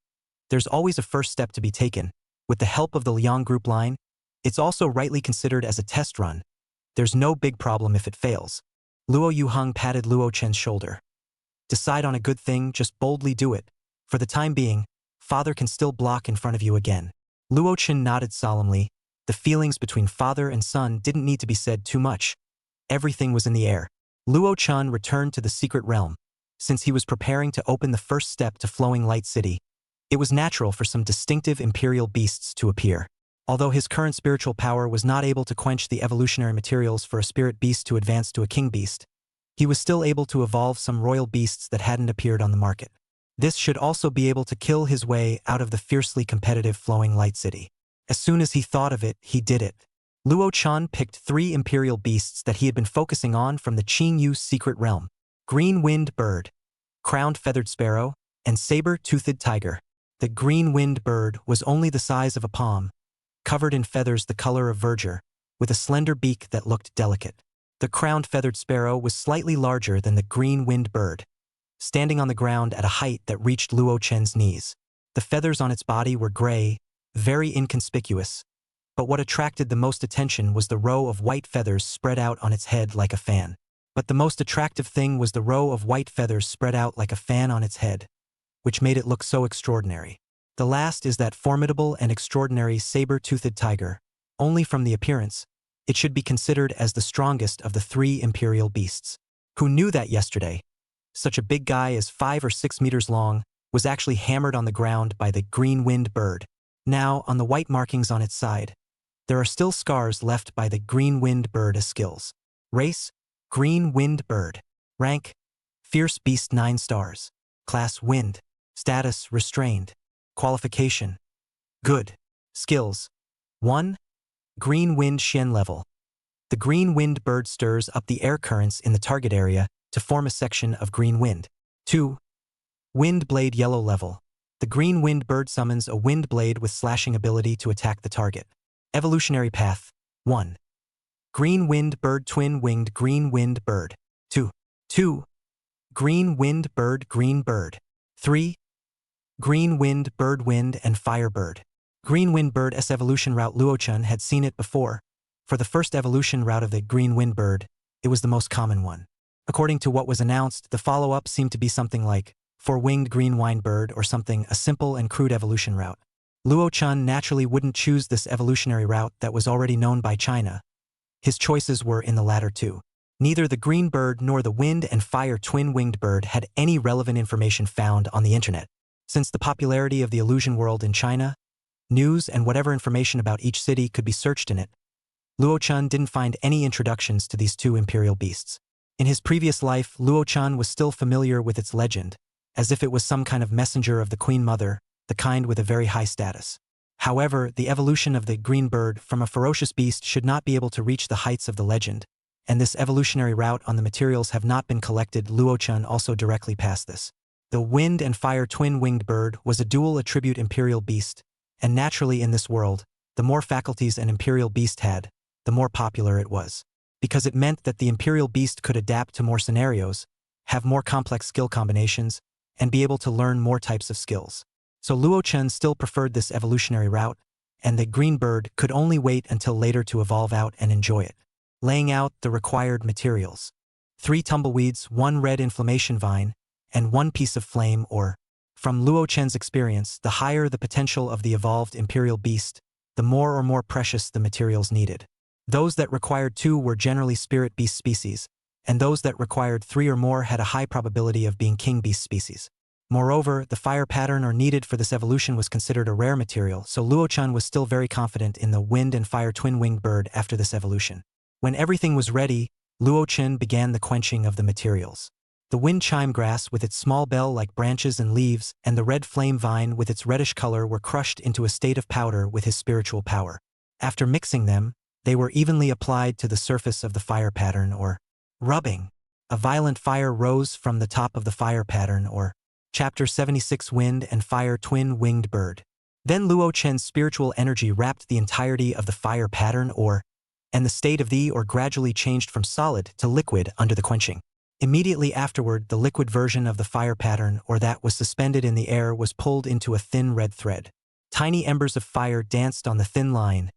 There's always a first step to be taken. With the help of the Liang group line, it's also rightly considered as a test run. There's no big problem if it fails. Luo Yuhang patted Luo Chen's shoulder. Decide on a good thing, just boldly do it. For the time being, father can still block in front of you again. Luo Chen nodded solemnly. The feelings between father and son didn't need to be said too much. Everything was in the air. Luo Chen returned to the secret realm. Since he was preparing to open the first step to Flowing Light City, it was natural for some distinctive imperial beasts to appear. Although his current spiritual power was not able to quench the evolutionary materials for a spirit beast to advance to a king beast, he was still able to evolve some royal beasts that hadn't appeared on the market. This should also be able to kill his way out of the fiercely competitive Flowing Light City. As soon as he thought of it, he did it. Luo Chen picked 3 imperial beasts that he had been focusing on from the Qingyu secret realm: Green-winged bird, crowned feathered sparrow, and saber-toothed tiger. The green-winged bird was only the size of a palm, covered in feathers the color of verdure, with a slender beak that looked delicate. The crowned feathered sparrow was slightly larger than the green-winged bird, standing on the ground at a height that reached Luo Chen's knees. The feathers on its body were gray, very inconspicuous, but what attracted the most attention was the row of white feathers spread out on its head like a fan. But the most attractive thing was the row of white feathers spread out like a fan on its head, which made it look so extraordinary. The last is that formidable and extraordinary saber-toothed tiger. Only from the appearance, it should be considered as the strongest of the 3 imperial beasts. Who knew that yesterday? Such a big guy as 5 or 6 meters long was actually hammered on the ground by the green-winged bird. Now, on the white markings on its side, there are still scars left by the green-winged bird as skills. Race, green-winged bird. Rank, fierce beast 9 stars. Class, wind. Status, restrained. Qualification, good. Skills, 1. Green-winged Xian level. The green-winged bird stirs up the air currents in the target area to form a section of green wind. 2. Wind blade yellow level. The green-winged bird summons a wind blade with slashing ability to attack the target. Evolutionary path, 1. Green-winged bird twin-winged green-winged bird. 2. Green-winged bird green bird. 3. Green-winged bird wind and fire bird. Green-winged bird's evolution route. Luo Chen had seen it before. For the first evolution route of the green-winged bird, it was the most common one. According to what was announced, the follow-up seemed to be something like four-winged green-winged bird or something, a simple and crude evolution route. Luo Chen naturally wouldn't choose this evolutionary route that was already known by China. His choices were in the latter two. Neither the green bird nor the wind and fire twin-winged bird had any relevant information found on the internet. Since the popularity of the illusion world in China, news and whatever information about each city could be searched in it, Luo Chen didn't find any introductions to these 2 imperial beasts. In his previous life, Luo Chen was still familiar with its legend, as if it was some kind of messenger of the Queen Mother, the kind with a very high status. However, the evolution of the green bird from a ferocious beast should not be able to reach the heights of the legend, and this evolutionary route on the materials have not been collected. Luo Chen also directly passed this. The wind and fire twin-winged bird was a dual attribute imperial beast, and naturally in this world, the more faculties an imperial beast had, the more popular it was. Because it meant that the imperial beast could adapt to more scenarios, have more complex skill combinations, and be able to learn more types of skills. So Luo Chen still preferred this evolutionary route, and the green bird could only wait until later to evolve out and enjoy it. Laying out the required materials. 3 tumbleweeds, 1 red inflammation vine, and 1 piece of flame or, from Luo Chen's experience, the higher the potential of the evolved imperial beast, the more precious the materials needed. Those that required 2 were generally spirit beast species, and those that required 3 or more had a high probability of being king beast species. Moreover, the fire pattern or needed for this evolution was considered a rare material, so Luo Chen was still very confident in the wind and fire twin-winged bird after this evolution. When everything was ready, Luo Chen began the quenching of the materials. The wind chime grass with its small bell-like branches and leaves, and the red flame vine with its reddish color were crushed into a state of powder with his spiritual power. After mixing them, they were evenly applied to the surface of the fire pattern or rubbing. A violent fire rose from the top of the fire pattern or Chapter 76 Wind and Fire Twin-Winged Bird. Then Luo Chen's spiritual energy wrapped the entirety of the fire pattern and the state of the gradually changed from solid to liquid under the quenching. Immediately afterward, the liquid version of the fire pattern that was suspended in the air was pulled into a thin red thread. Tiny embers of fire danced on the thin line,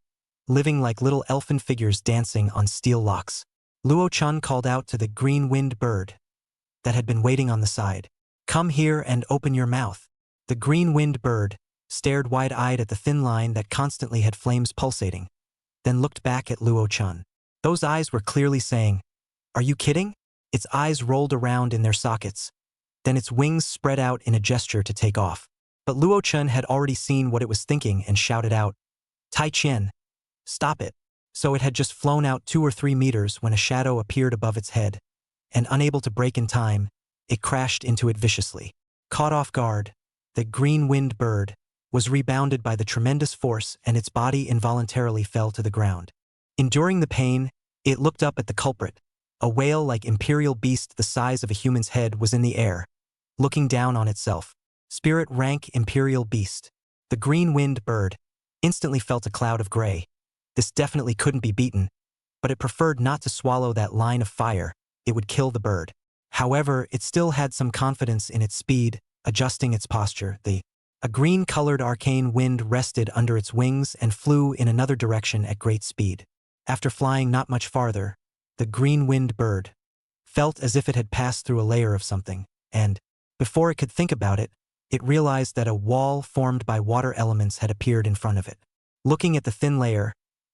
living like little elfin figures dancing on steel locks. Luo Chen called out to the green-winged bird that had been waiting on the side. "Come here and open your mouth." The green-winged bird stared wide-eyed at the thin line that constantly had flames pulsating, then looked back at Luo Chen. Those eyes were clearly saying, "Are you kidding?" Its eyes rolled around in their sockets. Then its wings spread out in a gesture to take off. But Luo Chen had already seen what it was thinking and shouted out, "Tai Qian, stop it." So it had just flown out 2 or 3 meters when a shadow appeared above its head, and unable to break in time, it crashed into it viciously. Caught off guard, the green-winged bird was rebounded by the tremendous force and its body involuntarily fell to the ground. Enduring the pain, it looked up at the culprit. A whale-like imperial beast the size of a human's head was in the air, looking down on itself. Spirit rank Imperial Beast. The green-winged bird instantly felt a cloud of gray. This definitely couldn't be beaten, but it preferred not to swallow that line of fire. It would kill the bird. However, it still had some confidence in its speed, adjusting its posture. A green-colored arcane wind rested under its wings and flew in another direction at great speed. After flying not much farther, the green-winged bird felt as if it had passed through a layer of something, and, before it could think about it, it realized that a wall formed by water elements had appeared in front of it. Looking at the thin layer,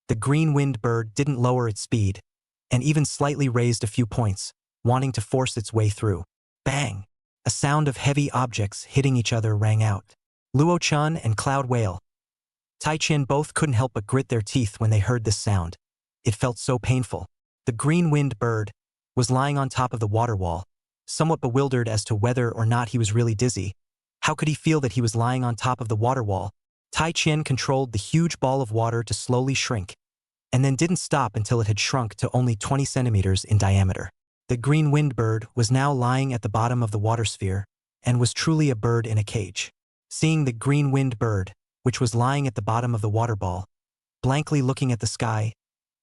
the green-winged bird didn't lower its speed, and even slightly raised a few points, wanting to force its way through. Bang! A sound of heavy objects hitting each other rang out. Luo-chan and Cloud Whale Tai-chin both couldn't help but grit their teeth when they heard this sound. It felt so painful. The green-winged bird was lying on top of the water wall, somewhat bewildered as to whether or not he was really dizzy. How could he feel that he was lying on top of the water wall? Tai-chin controlled the huge ball of water to slowly shrink, and then didn't stop until it had shrunk to only 20 centimeters in diameter. The green-winged bird was now lying at the bottom of the water sphere, and was truly a bird in a cage. Seeing the green-winged bird, which was lying at the bottom of the water ball, blankly looking at the sky,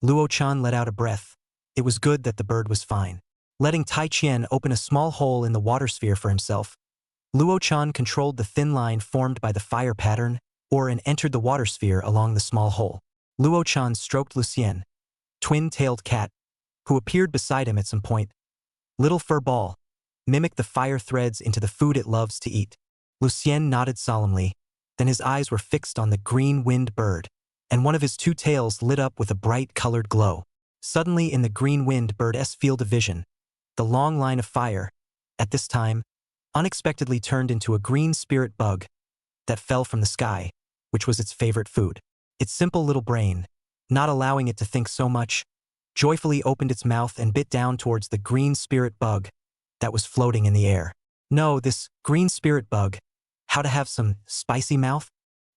Luo-chan let out a breath. It was good that the bird was fine. Letting Tai-chin open a small hole in the water sphere for himself, Luo-chan controlled the thin line formed by the fire pattern, and entered the water sphere along the small hole. Luo-chan stroked Lucien, twin-tailed cat, who appeared beside him at some point. Little fur ball, mimicked the fire threads into the food it loves to eat. Lucien nodded solemnly, then his eyes were fixed on the green-winged bird, and one of his two tails lit up with a bright-colored glow. Suddenly in the green-winged bird's field of vision, the long line of fire, at this time, unexpectedly turned into a green spirit bug that fell from the sky, which was its favorite food. Its simple little brain, not allowing it to think so much, joyfully opened its mouth and bit down towards the green spirit bug that was floating in the air. No, this green spirit bug, how to have some spicy mouth?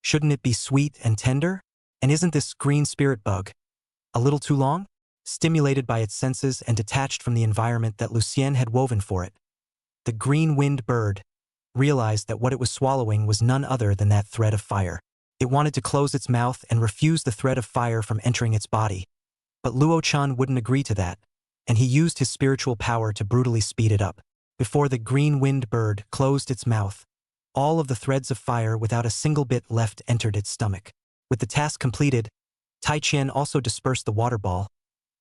Shouldn't it be sweet and tender? And isn't this green spirit bug a little too long? Stimulated by its senses and detached from the environment that Lucien had woven for it, the green-winged bird realized that what it was swallowing was none other than that thread of fire. It wanted to close its mouth and refuse the thread of fire from entering its body. But Luo-chan wouldn't agree to that, and he used his spiritual power to brutally speed it up. Before the green-winged bird closed its mouth, all of the threads of fire without a single bit left entered its stomach. With the task completed, Tai-chin also dispersed the water ball,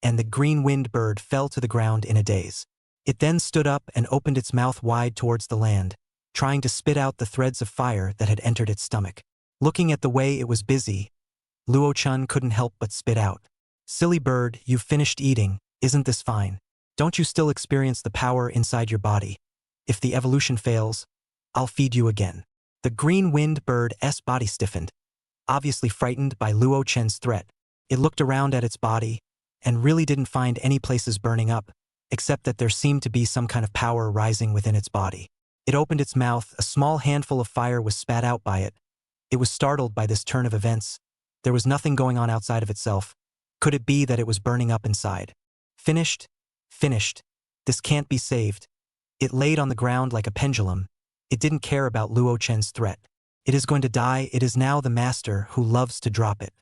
and the green-winged bird fell to the ground in a daze. It then stood up and opened its mouth wide towards the land, trying to spit out the threads of fire that had entered its stomach. Looking at the way it was busy, Luo-chan couldn't help but spit out. "Silly bird, you've finished eating, isn't this fine? Don't you still experience the power inside your body? If the evolution fails, I'll feed you again." The green-winged bird's body stiffened, obviously frightened by Luo-chan's threat. It looked around at its body, and really didn't find any places burning up, except that there seemed to be some kind of power rising within its body. It opened its mouth, a small handful of fire was spat out by it. It was startled by this turn of events. There was nothing going on outside of itself. Could it be that it was burning up inside? Finished? Finished. This can't be saved. It laid on the ground like a pendulum. It didn't care about Luo-chan's threat. It is going to die. It is now the master who loves to drop it.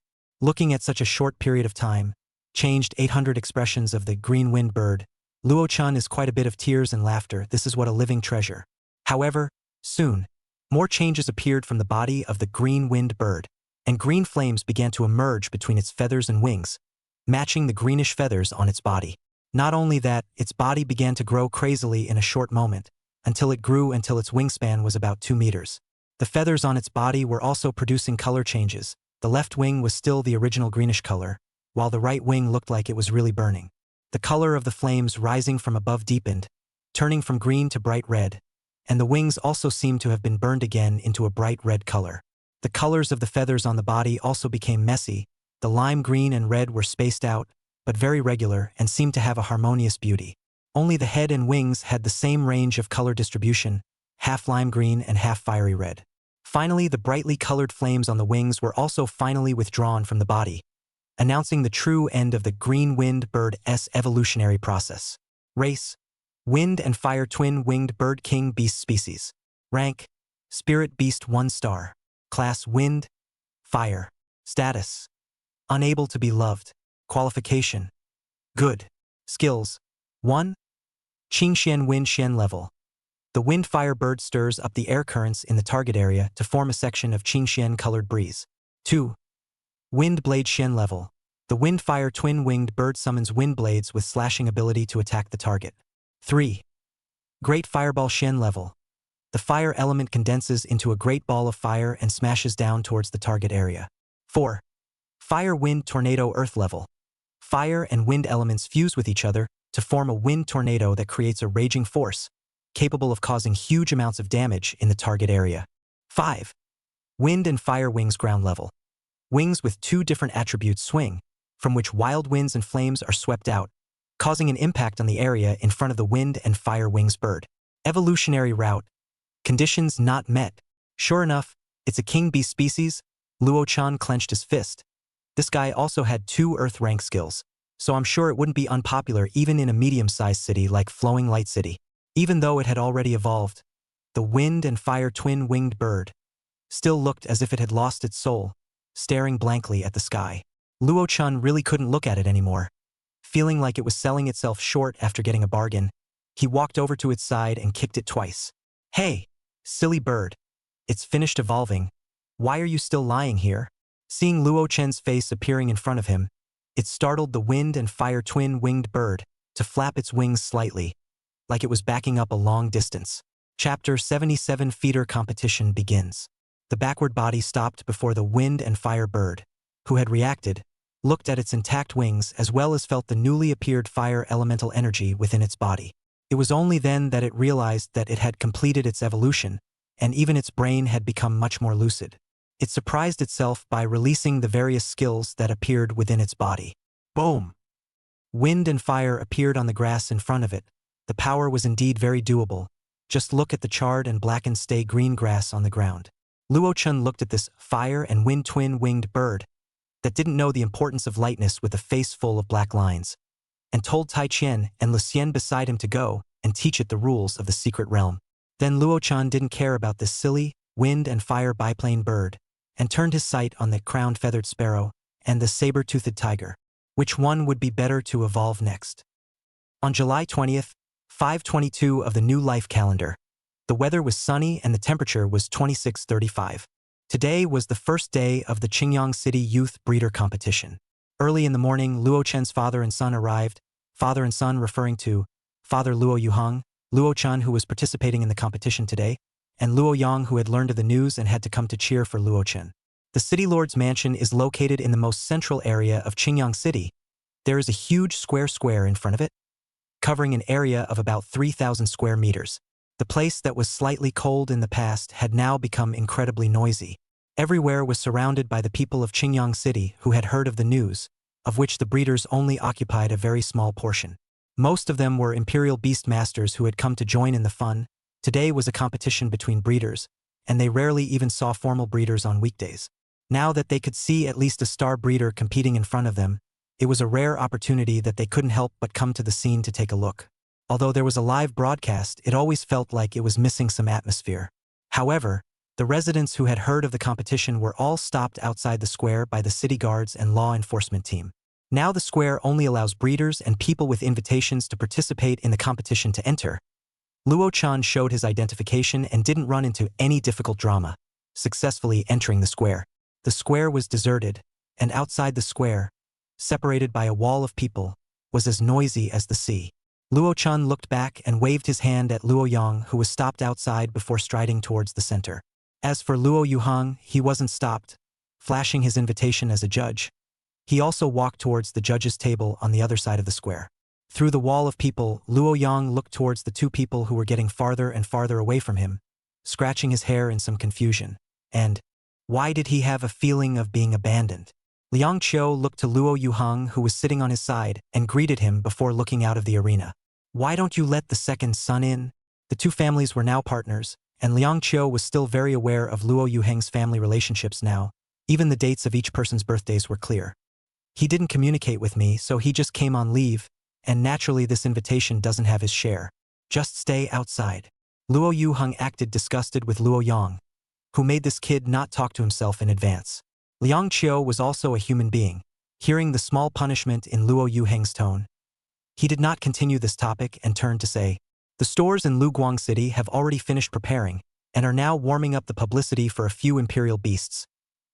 Looking at such a short period of time, changed 800 expressions of the green-winged bird, Luo-chan is quite a bit of tears and laughter. This is what a living treasure. However, soon, more changes appeared from the body of the green-winged bird, and green flames began to emerge between its feathers and wings, matching the greenish feathers on its body. Not only that, its body began to grow crazily in a short moment, until it grew until its wingspan was about 2 meters. The feathers on its body were also producing color changes. The left wing was still the original greenish color, while the right wing looked like it was really burning. The color of the flames rising from above deepened, turning from green to bright red, and the wings also seemed to have been burned again into a bright red color. The colors of the feathers on the body also became messy. The lime green and red were spaced out, but very regular and seemed to have a harmonious beauty. Only the head and wings had the same range of color distribution, half lime green and half fiery red. Finally, the brightly colored flames on the wings were also finally withdrawn from the body, announcing the true end of the green-winged bird's evolutionary process. Race: Wind and Fire Twin-Winged Bird King Beast Species. Rank: Spirit Beast 1 star. Class Wind, Fire. Status: unable to be loved. Qualification: good. Skills: 1. Ching Wind Xian level. The wind-fire bird stirs up the air currents in the target area to form a section of Qing colored breeze. 2. Wind Blade Xian level. The wind-fire twin-winged bird summons wind blades with slashing ability to attack the target. 3. Great Fireball Xian level. The fire element condenses into a great ball of fire and smashes down towards the target area. 4. Fire Wind Tornado Earth level. Fire and wind elements fuse with each other to form a wind tornado that creates a raging force, capable of causing huge amounts of damage in the target area. 5. Wind and Fire Wings Ground level. Wings with 2 different attributes swing, from which wild winds and flames are swept out, causing an impact on the area in front of the wind and fire wings bird. Evolutionary route. Conditions not met. Sure enough, it's a king bee species. Luo-chan clenched his fist. This guy also had 2 earth rank skills, so I'm sure it wouldn't be unpopular even in a medium-sized city like Flowing Light City. Even though it had already evolved, the wind and fire twin-winged bird still looked as if it had lost its soul, staring blankly at the sky. Luo-chan really couldn't look at it anymore. Feeling like it was selling itself short after getting a bargain, he walked over to its side and kicked it twice. "Hey, silly bird. It's finished evolving. Why are you still lying here?" Seeing Luo-chan's face appearing in front of him, it startled the wind and fire twin-winged bird to flap its wings slightly, like it was backing up a long distance. Chapter 77 Feeder Competition begins. The backward body stopped before the wind and fire bird, who had reacted, looked at its intact wings as well as felt the newly appeared fire elemental energy within its body. It was only then that it realized that it had completed its evolution, and even its brain had become much more lucid. It surprised itself by releasing the various skills that appeared within its body. Boom! Wind and fire appeared on the grass in front of it. The power was indeed very doable. Just look at the charred and blackened stay green grass on the ground. Luo-chan looked at this fire and wind twin-winged bird that didn't know the importance of lightness with a face full of black lines, and told Tai Qian and Lucien beside him to go and teach it the rules of the secret realm. Then Luo-chan didn't care about this silly wind and fire biplane bird and turned his sight on the crowned feathered sparrow and the saber-toothed tiger. Which one would be better to evolve next? On July 20th, 522 of the new life calendar, the weather was sunny and the temperature was 26:35. Today was the first day of the Qingyang City Youth Breeder Competition. Early in the morning, Luo-chan's father and son arrived, father and son referring to Father Luo Yuhang, Luo-chan who was participating in the competition today, and Luo Yang who had learned of the news and had to come to cheer for Luo-chan. The city lord's mansion is located in the most central area of Qingyang City. There is a huge square in front of it, covering an area of about 3,000 square meters. The place that was slightly cold in the past had now become incredibly noisy. Everywhere was surrounded by the people of Qingyang City who had heard of the news, of which the breeders only occupied a very small portion. Most of them were Imperial Beastmasters who had come to join in the fun. Today was a competition between breeders, and they rarely even saw formal breeders on weekdays. Now that they could see at least a star breeder competing in front of them, it was a rare opportunity that they couldn't help but come to the scene to take a look. Although there was a live broadcast, it always felt like it was missing some atmosphere. However, the residents who had heard of the competition were all stopped outside the square by the city guards and law enforcement team. Now the square only allows breeders and people with invitations to participate in the competition to enter. Luo-chan showed his identification and didn't run into any difficult drama, successfully entering the square. The square was deserted, and outside the square, separated by a wall of people, was as noisy as the sea. Luo-chan looked back and waved his hand at Luo Yang, who was stopped outside before striding towards the center. As for Luo Yuhang, he wasn't stopped, flashing his invitation as a judge. He also walked towards the judge's table on the other side of the square. Through the wall of people, Luo Yang looked towards the 2 people who were getting farther and farther away from him, scratching his hair in some confusion. And why did he have a feeling of being abandoned? Liang Qiu looked to Luo Yuhang, who was sitting on his side, and greeted him before looking out of the arena. "Why don't you let the second son in?" The 2 families were now partners, and Liang Qiu was still very aware of Luo Yuhang's family relationships now. Even the dates of each person's birthdays were clear. "He didn't communicate with me, so he just came on leave, and naturally this invitation doesn't have his share. Just stay outside." Luo Yuheng acted disgusted with Luo Yang, who made this kid not talk to himself in advance. Liang Qiu was also a human being. Hearing the small punishment in Luo Yuheng's tone, he did not continue this topic and turned to say, "The stores in Luguang City have already finished preparing and are now warming up the publicity for a few imperial beasts.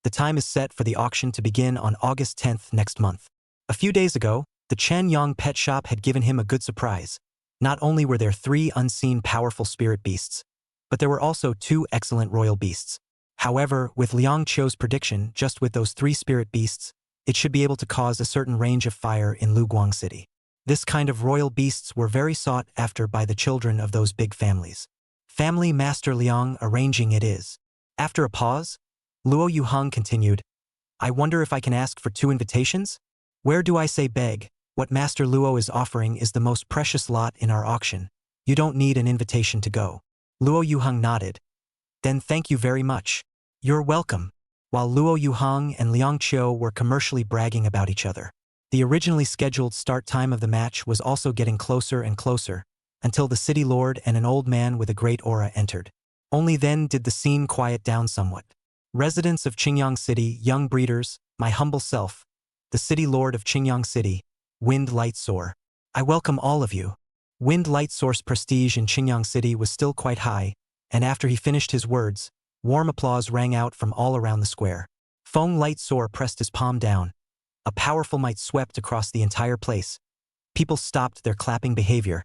The time is set for the auction to begin on August 10th next month." A few days ago, the Chen Yang pet shop had given him a good surprise. Not only were there 3 unseen powerful spirit beasts, but there were also 2 excellent royal beasts. However, with Liang Qiu's prediction, just with those 3 spirit beasts, it should be able to cause a certain range of fire in Luguang City. This kind of royal beasts were very sought after by the children of those big families. Family Master Liang arranging it is. After a pause, Luo Yuheng continued, "I wonder if I can ask for 2 invitations? Where do I say beg? What Master Luo is offering is the most precious lot in our auction. You don't need an invitation to go." Luo Yuheng nodded. "Then thank you very much. You're welcome." While Luo Yuheng and Liang Qiu were commercially bragging about each other, the originally scheduled start time of the match was also getting closer and closer, until the city lord and an old man with a great aura entered. Only then did the scene quiet down somewhat. "Residents of Qingyang City, young breeders, my humble self, the city lord of Qingyang City, Wind Light Soar. I welcome all of you." Wind Light Soar's prestige in Qingyang City was still quite high, and after he finished his words, warm applause rang out from all around the square. Feng Light Soar pressed his palm down. A powerful might swept across the entire place. People stopped their clapping behavior.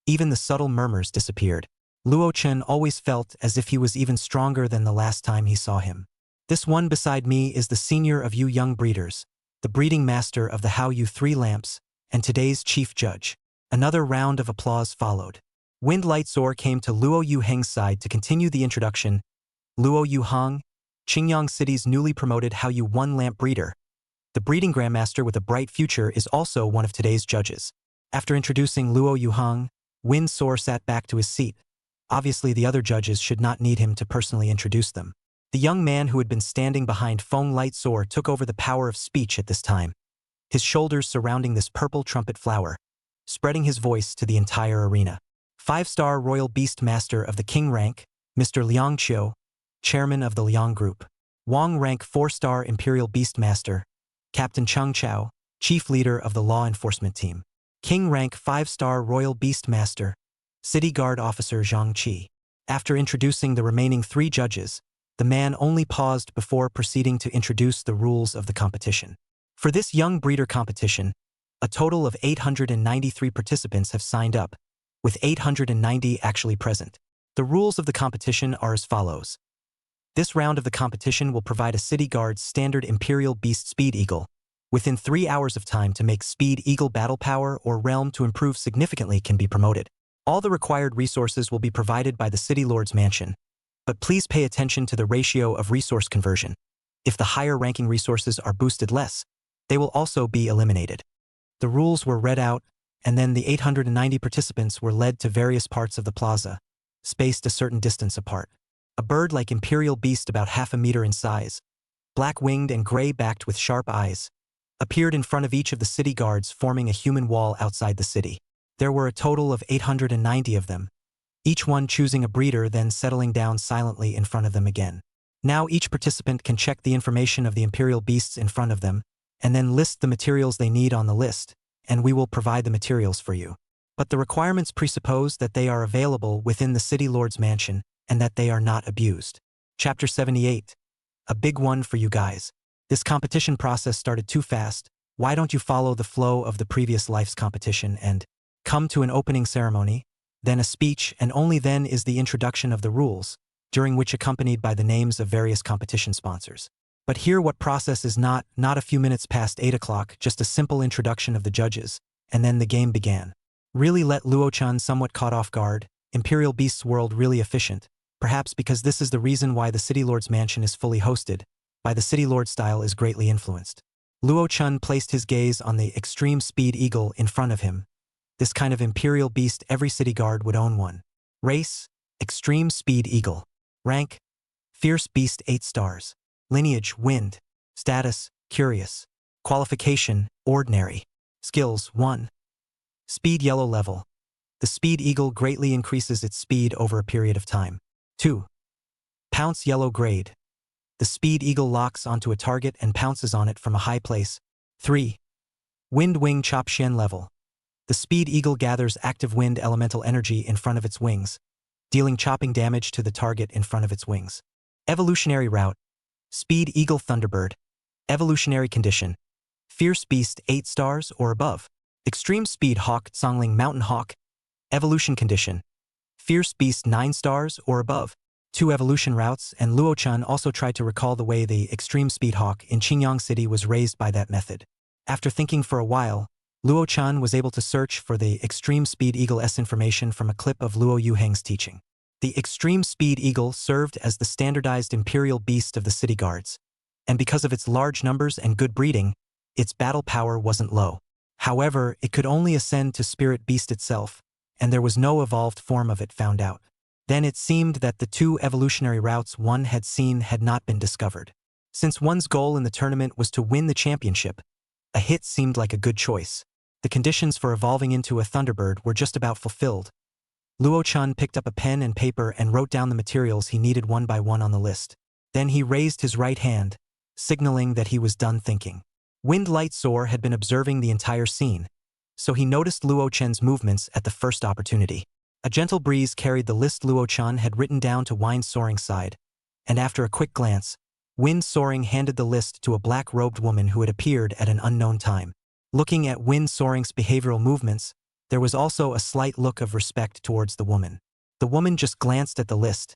Even the subtle murmurs disappeared. Luo Chen always felt as if he was even stronger than the last time he saw him. "This one beside me is the senior of you young breeders, the breeding master of the Hao Yu 3 lamps, and today's chief judge." Another round of applause followed. Wind Light Soar came to Luo Yuheng's side to continue the introduction. "Luo Yuheng, Qingyang City's newly promoted Hao Yu 1 lamp breeder. The breeding grandmaster with a bright future is also one of today's judges." After introducing Luo Yuheng, Wind Soar sat back to his seat. Obviously, the other judges should not need him to personally introduce them. The young man who had been standing behind Feng Light Soar took over the power of speech at this time, his shoulders surrounding this purple trumpet flower, spreading his voice to the entire arena. 5-star Royal Beastmaster of the King rank, Mr. Liang Qiu, Chairman of the Liang Group. Wang rank 4-star Imperial Beastmaster, Captain Cheng Chao, Chief Leader of the Law Enforcement Team. King rank 5-star Royal Beastmaster, City Guard Officer Zhang Qi. After introducing the remaining 3 judges, the man only paused before proceeding to introduce the rules of the competition. For this young breeder competition, a total of 893 participants have signed up, with 890 actually present. The rules of the competition are as follows. This round of the competition will provide a City Guard's standard Imperial Beast Speed Eagle, within 3 hours of time to make Speed Eagle battle power or realm to improve significantly can be promoted. All the required resources will be provided by the City Lord's mansion, but please pay attention to the ratio of resource conversion. If the higher ranking resources are boosted less, they will also be eliminated. The rules were read out, and then the 890 participants were led to various parts of the plaza, spaced a certain distance apart. A bird-like imperial beast about half a meter in size, black-winged and gray-backed with sharp eyes, appeared in front of each of the city guards, forming a human wall outside the city. There were a total of 890 of them, each one choosing a breeder, then settling down silently in front of them again. Now each participant can check the information of the imperial beasts in front of them, and then list the materials they need on the list, and we will provide the materials for you. But the requirements presuppose that they are available within the City Lord's mansion, and that they are not abused. Chapter 78. A big one for you guys. This competition process started too fast. Why don't you follow the flow of the previous life's competition and come to an opening ceremony, then a speech, and only then is the introduction of the rules, during which accompanied by the names of various competition sponsors. But here what process is not a few minutes past 8 o'clock, just a simple introduction of the judges, and then the game began. Really let Luo Chen somewhat caught off guard. Imperial Beast's world really efficient, perhaps because this is the reason why the City Lord's mansion is fully hosted, by the City Lord style is greatly influenced. Luo Chen placed his gaze on the Extreme Speed Eagle in front of him. This kind of Imperial Beast, every city guard would own one. Race, Extreme Speed Eagle. Rank, Fierce Beast 8 stars. Lineage, Wind. Status, Curious. Qualification, Ordinary. Skills, 1. Speed Yellow level. The speed eagle greatly increases its speed over a period of time. 2. Pounce yellow grade. The speed eagle locks onto a target and pounces on it from a high place. 3. Wind wing chop shen level. The speed eagle gathers active wind elemental energy in front of its wings, dealing chopping damage to the target in front of its wings. Evolutionary route. Speed eagle thunderbird. Evolutionary condition. Fierce beast 8 stars or above. Extreme speed hawk songling mountain hawk. Evolution condition. Fierce beast 9 stars or above. 2 evolution routes, and Luo-chan also tried to recall the way the extreme speed hawk in Qingyang City was raised by that method. After thinking for a while, Luo-chan was able to search for the extreme speed eagle-s information from a clip of Luo Yuheng's teaching. The extreme speed eagle served as the standardized imperial beast of the city guards, and because of its large numbers and good breeding, its battle power wasn't low. However, it could only ascend to spirit beast itself, and there was no evolved form of it found out. Then it seemed that the 2 evolutionary routes one had seen had not been discovered. Since one's goal in the tournament was to win the championship, a hit seemed like a good choice. The conditions for evolving into a Thunderbird were just about fulfilled. Luo-chan picked up a pen and paper and wrote down the materials he needed one by one on the list. Then he raised his right hand, signaling that he was done thinking. Wind Light Soar had been observing the entire scene, so he noticed Luo-chan's movements at the first opportunity. A gentle breeze carried the list Luo-chan had written down to Wind Soaring's side, and after a quick glance, Wind Soaring handed the list to a black-robed woman who had appeared at an unknown time. Looking at Wind Soaring's behavioral movements, there was also a slight look of respect towards the woman. The woman just glanced at the list,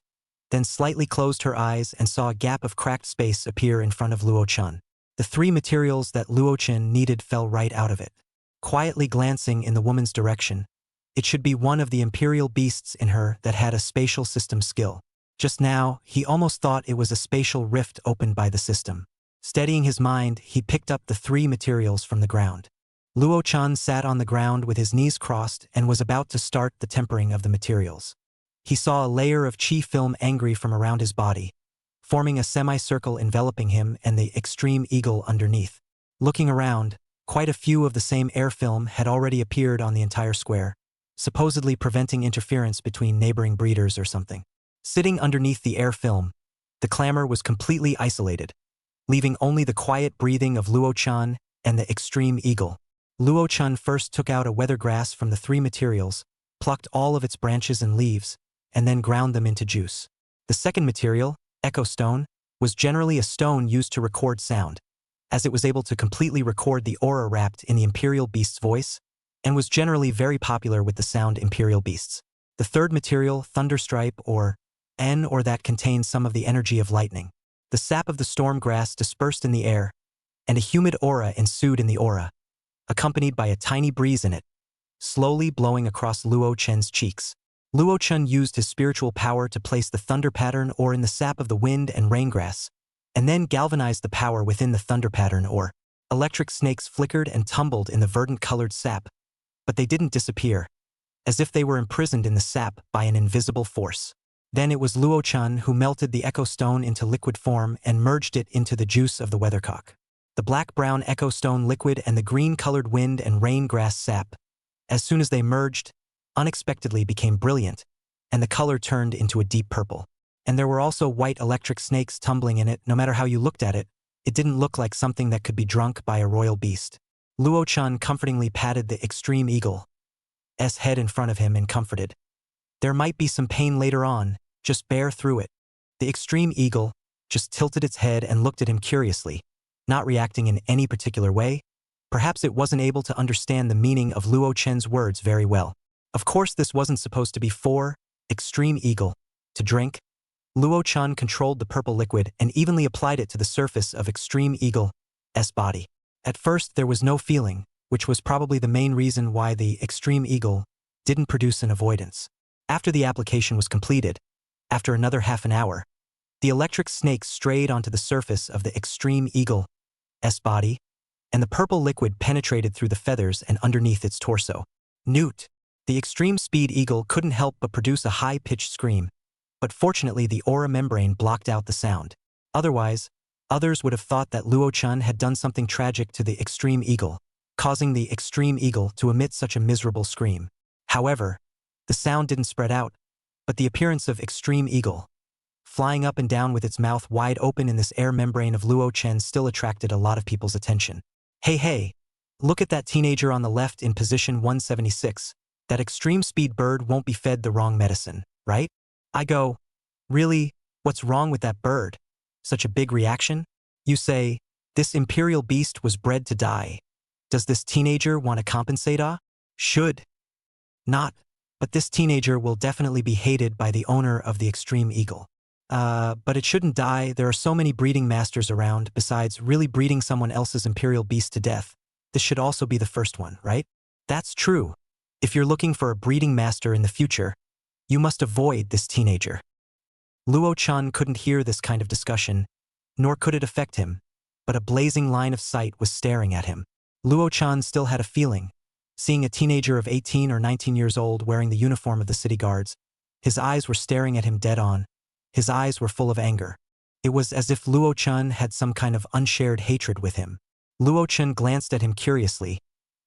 then slightly closed her eyes and saw a gap of cracked space appear in front of Luo-chan. The 3 materials that Luo-chan needed fell right out of it. Quietly glancing in the woman's direction, it should be one of the imperial beasts in her that had a spatial system skill. Just now, he almost thought it was a spatial rift opened by the system. Steadying his mind, he picked up the 3 materials from the ground. Luo-chan sat on the ground with his knees crossed and was about to start the tempering of the materials. He saw a layer of chi film angry from around his body, forming a semicircle enveloping him and the extreme eagle underneath. Looking around, quite a few of the same air film had already appeared on the entire square, supposedly preventing interference between neighboring breeders or something. Sitting underneath the air film, the clamor was completely isolated, leaving only the quiet breathing of Luo-chan and the extreme eagle. Luo-chan first took out a weathergrass from the 3 materials, plucked all of its branches and leaves, and then ground them into juice. The second material, Echo Stone, was generally a stone used to record sound, as it was able to completely record the aura wrapped in the imperial beast's voice, and was generally very popular with the sound imperial beasts. The third material, Thunderstripe or that contains some of the energy of lightning. The sap of the storm grass dispersed in the air, and a humid aura ensued in the aura, accompanied by a tiny breeze in it, slowly blowing across Luo-chan's cheeks. Luo-chan used his spiritual power to place the thunder pattern ore in the sap of the wind and raingrass, and then galvanized the power within the thunder pattern ore. Electric snakes flickered and tumbled in the verdant-colored sap, but they didn't disappear, as if they were imprisoned in the sap by an invisible force. Then it was Luo-chan who melted the Echo Stone into liquid form and merged it into the juice of the weathercock. The black-brown Echo Stone liquid and the green-colored wind and rain grass sap, as soon as they merged, unexpectedly became brilliant, and the color turned into a deep purple. And there were also white electric snakes tumbling in it. No matter how you looked at it, it didn't look like something that could be drunk by a royal beast. Luo-chan comfortingly patted the extreme eagle's head in front of him and comforted. There might be some pain later on, just bear through it. The extreme eagle just tilted its head and looked at him curiously, not reacting in any particular way. Perhaps it wasn't able to understand the meaning of Luo-chan's words very well. Of course, this wasn't supposed to be for extreme eagle to drink. Luo-chan controlled the purple liquid and evenly applied it to the surface of extreme eagle's body. At first, there was no feeling, which was probably the main reason why the extreme eagle didn't produce an avoidance. After the application was completed, after another half an hour, the electric snake strayed onto the surface of the extreme eagle's body, and the purple liquid penetrated through the feathers and underneath its torso. Newt. The extreme speed eagle couldn't help but produce a high-pitched scream, but fortunately the aura membrane blocked out the sound. Otherwise, others would have thought that Luo-chan had done something tragic to the extreme eagle, causing the extreme eagle to emit such a miserable scream. However, The sound didn't spread out, but the appearance of Extreme Eagle, flying up and down with its mouth wide open in this air membrane of Luo Chen, still attracted a lot of people's attention. Hey, look at that teenager on the left in position 176. That extreme speed bird won't be fed the wrong medicine, right? I go, really? What's wrong with that bird? Such a big reaction? You say, this imperial beast was bred to die. Does this teenager want to compensate? Should. Not. But this teenager will definitely be hated by the owner of the Extreme Eagle. But it shouldn't die. There are so many breeding masters around. Besides really breeding someone else's imperial beast to death, this should also be the first one, right? That's true. If you're looking for a breeding master in the future, you must avoid this teenager. Luo Chun couldn't hear this kind of discussion, nor could it affect him, but a blazing line of sight was staring at him. Luo Chun still had a feeling. Seeing a teenager of 18 or 19 years old wearing the uniform of the city guards, his eyes were staring at him dead on. His eyes were full of anger. It was as if Luo Chun had some kind of unshared hatred with him. Luo Chun glanced at him curiously,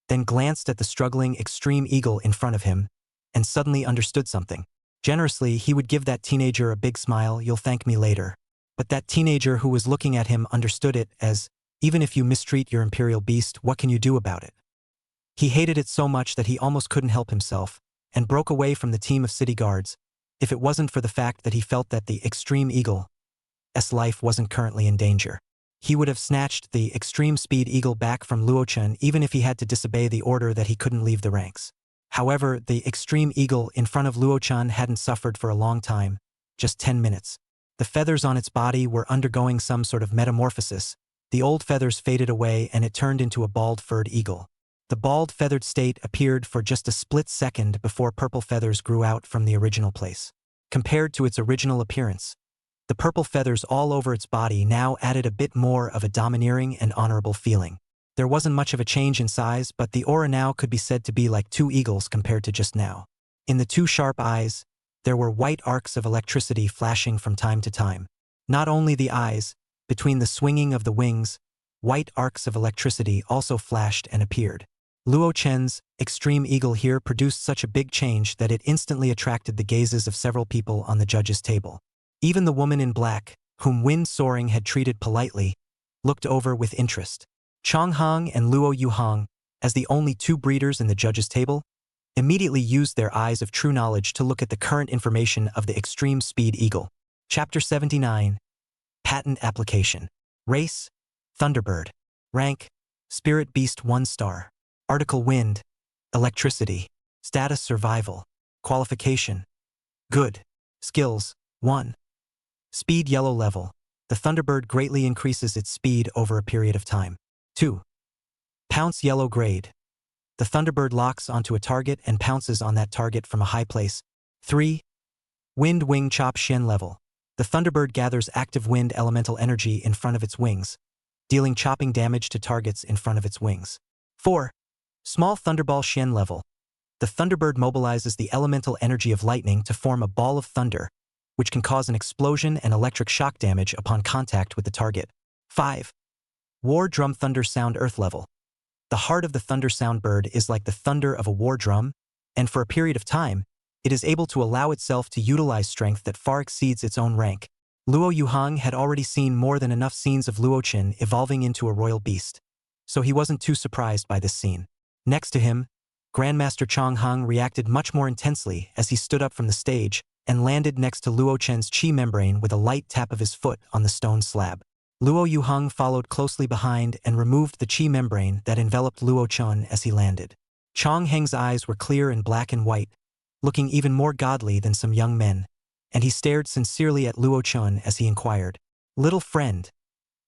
then glanced at the struggling Extreme Eagle in front of him, and suddenly understood something. Generously, he would give that teenager a big smile, "You'll thank me later." But that teenager who was looking at him understood it as, even if you mistreat your imperial beast, what can you do about it? He hated it so much that he almost couldn't help himself, and broke away from the team of city guards, if it wasn't for the fact that he felt that the Extreme Eagle's life wasn't currently in danger. He would have snatched the Extreme Speed Eagle back from Luo Chun even if he had to disobey the order that he couldn't leave the ranks. However, the Extreme Eagle in front of Luo Chun hadn't suffered for a long time, just 10 minutes. The feathers on its body were undergoing some sort of metamorphosis. The old feathers faded away and it turned into a bald-furred eagle. The bald feathered state appeared for just a split second before purple feathers grew out from the original place. Compared to its original appearance, the purple feathers all over its body now added a bit more of a domineering and honorable feeling. There wasn't much of a change in size, but the aura now could be said to be like two eagles compared to just now. In the two sharp eyes, there were white arcs of electricity flashing from time to time. Not only the eyes, between the swinging of the wings, white arcs of electricity also flashed and appeared. Luo Chen's Extreme Eagle here produced such a big change that it instantly attracted the gazes of several people on the judges' table. Even the woman in black, whom Wind Soaring had treated politely, looked over with interest. Chong Hong and Luo Yuhong, as the only two breeders in the judges' table, immediately used their eyes of true knowledge to look at the current information of the Extreme Speed Eagle. Chapter 79. Patent Application. Race: Thunderbird. Rank: Spirit Beast 1 star. Article: Wind. Electricity. Status: Survival. Qualification: Good. Skills: 1. Speed: Yellow level. The Thunderbird greatly increases its speed over a period of time. 2. Pounce: Yellow grade. The Thunderbird locks onto a target and pounces on that target from a high place. 3. Wind Wing Chop Shen level. The Thunderbird gathers active wind elemental energy in front of its wings, dealing chopping damage to targets in front of its wings. 4. Small Thunderball Shen level. The Thunderbird mobilizes the elemental energy of lightning to form a ball of thunder, which can cause an explosion and electric shock damage upon contact with the target. 5. War Drum Thunder Sound Earth level. The heart of the Thunder Sound bird is like the thunder of a war drum, and for a period of time, it is able to allow itself to utilize strength that far exceeds its own rank. Luo Yuhang had already seen more than enough scenes of Luo Qin evolving into a royal beast, so he wasn't too surprised by this scene. Next to him, Grandmaster Chong Hong reacted much more intensely as he stood up from the stage and landed next to Luo Chen's chi membrane with a light tap of his foot on the stone slab. Luo Yuhang followed closely behind and removed the chi membrane that enveloped Luo Chen as he landed. Chong Heng's eyes were clear and black and white, looking even more godly than some young men, and he stared sincerely at Luo Chen as he inquired, "Little friend,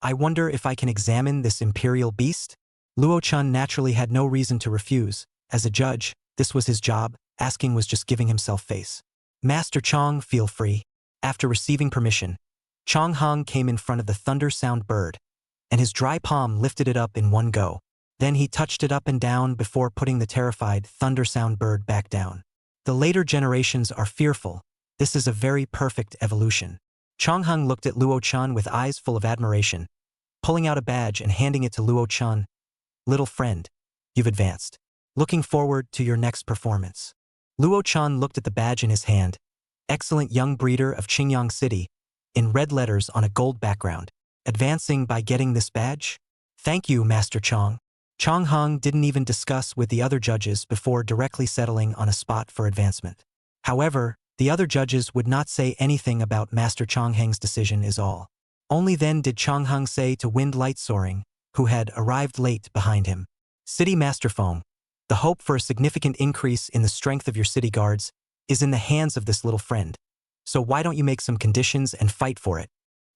I wonder if I can examine this imperial beast?" Luo Chen naturally had no reason to refuse. As a judge, this was his job. Asking was just giving himself face. "Master Chong, feel free." After receiving permission, Chong Hong came in front of the Thunder Sound bird, and his dry palm lifted it up in one go. Then he touched it up and down before putting the terrified Thunder Sound bird back down. The later generations are fearful. This is a very perfect evolution. Chong Hong looked at Luo Chen with eyes full of admiration, pulling out a badge and handing it to Luo Chen. "Little friend, you've advanced. Looking forward to your next performance." Luo Chan looked at the badge in his hand. Excellent young breeder of Qingyang City, in red letters on a gold background. Advancing by getting this badge? Thank you, Master Chong. Chong Hong didn't even discuss with the other judges before directly settling on a spot for advancement. However, the other judges would not say anything about Master Chong Heng's decision is all. Only then did Chong Hong say to Wind Light Soaring, who had arrived late behind him. City Master Feng, the hope for a significant increase in the strength of your city guards is in the hands of this little friend. So why don't you make some conditions and fight for it?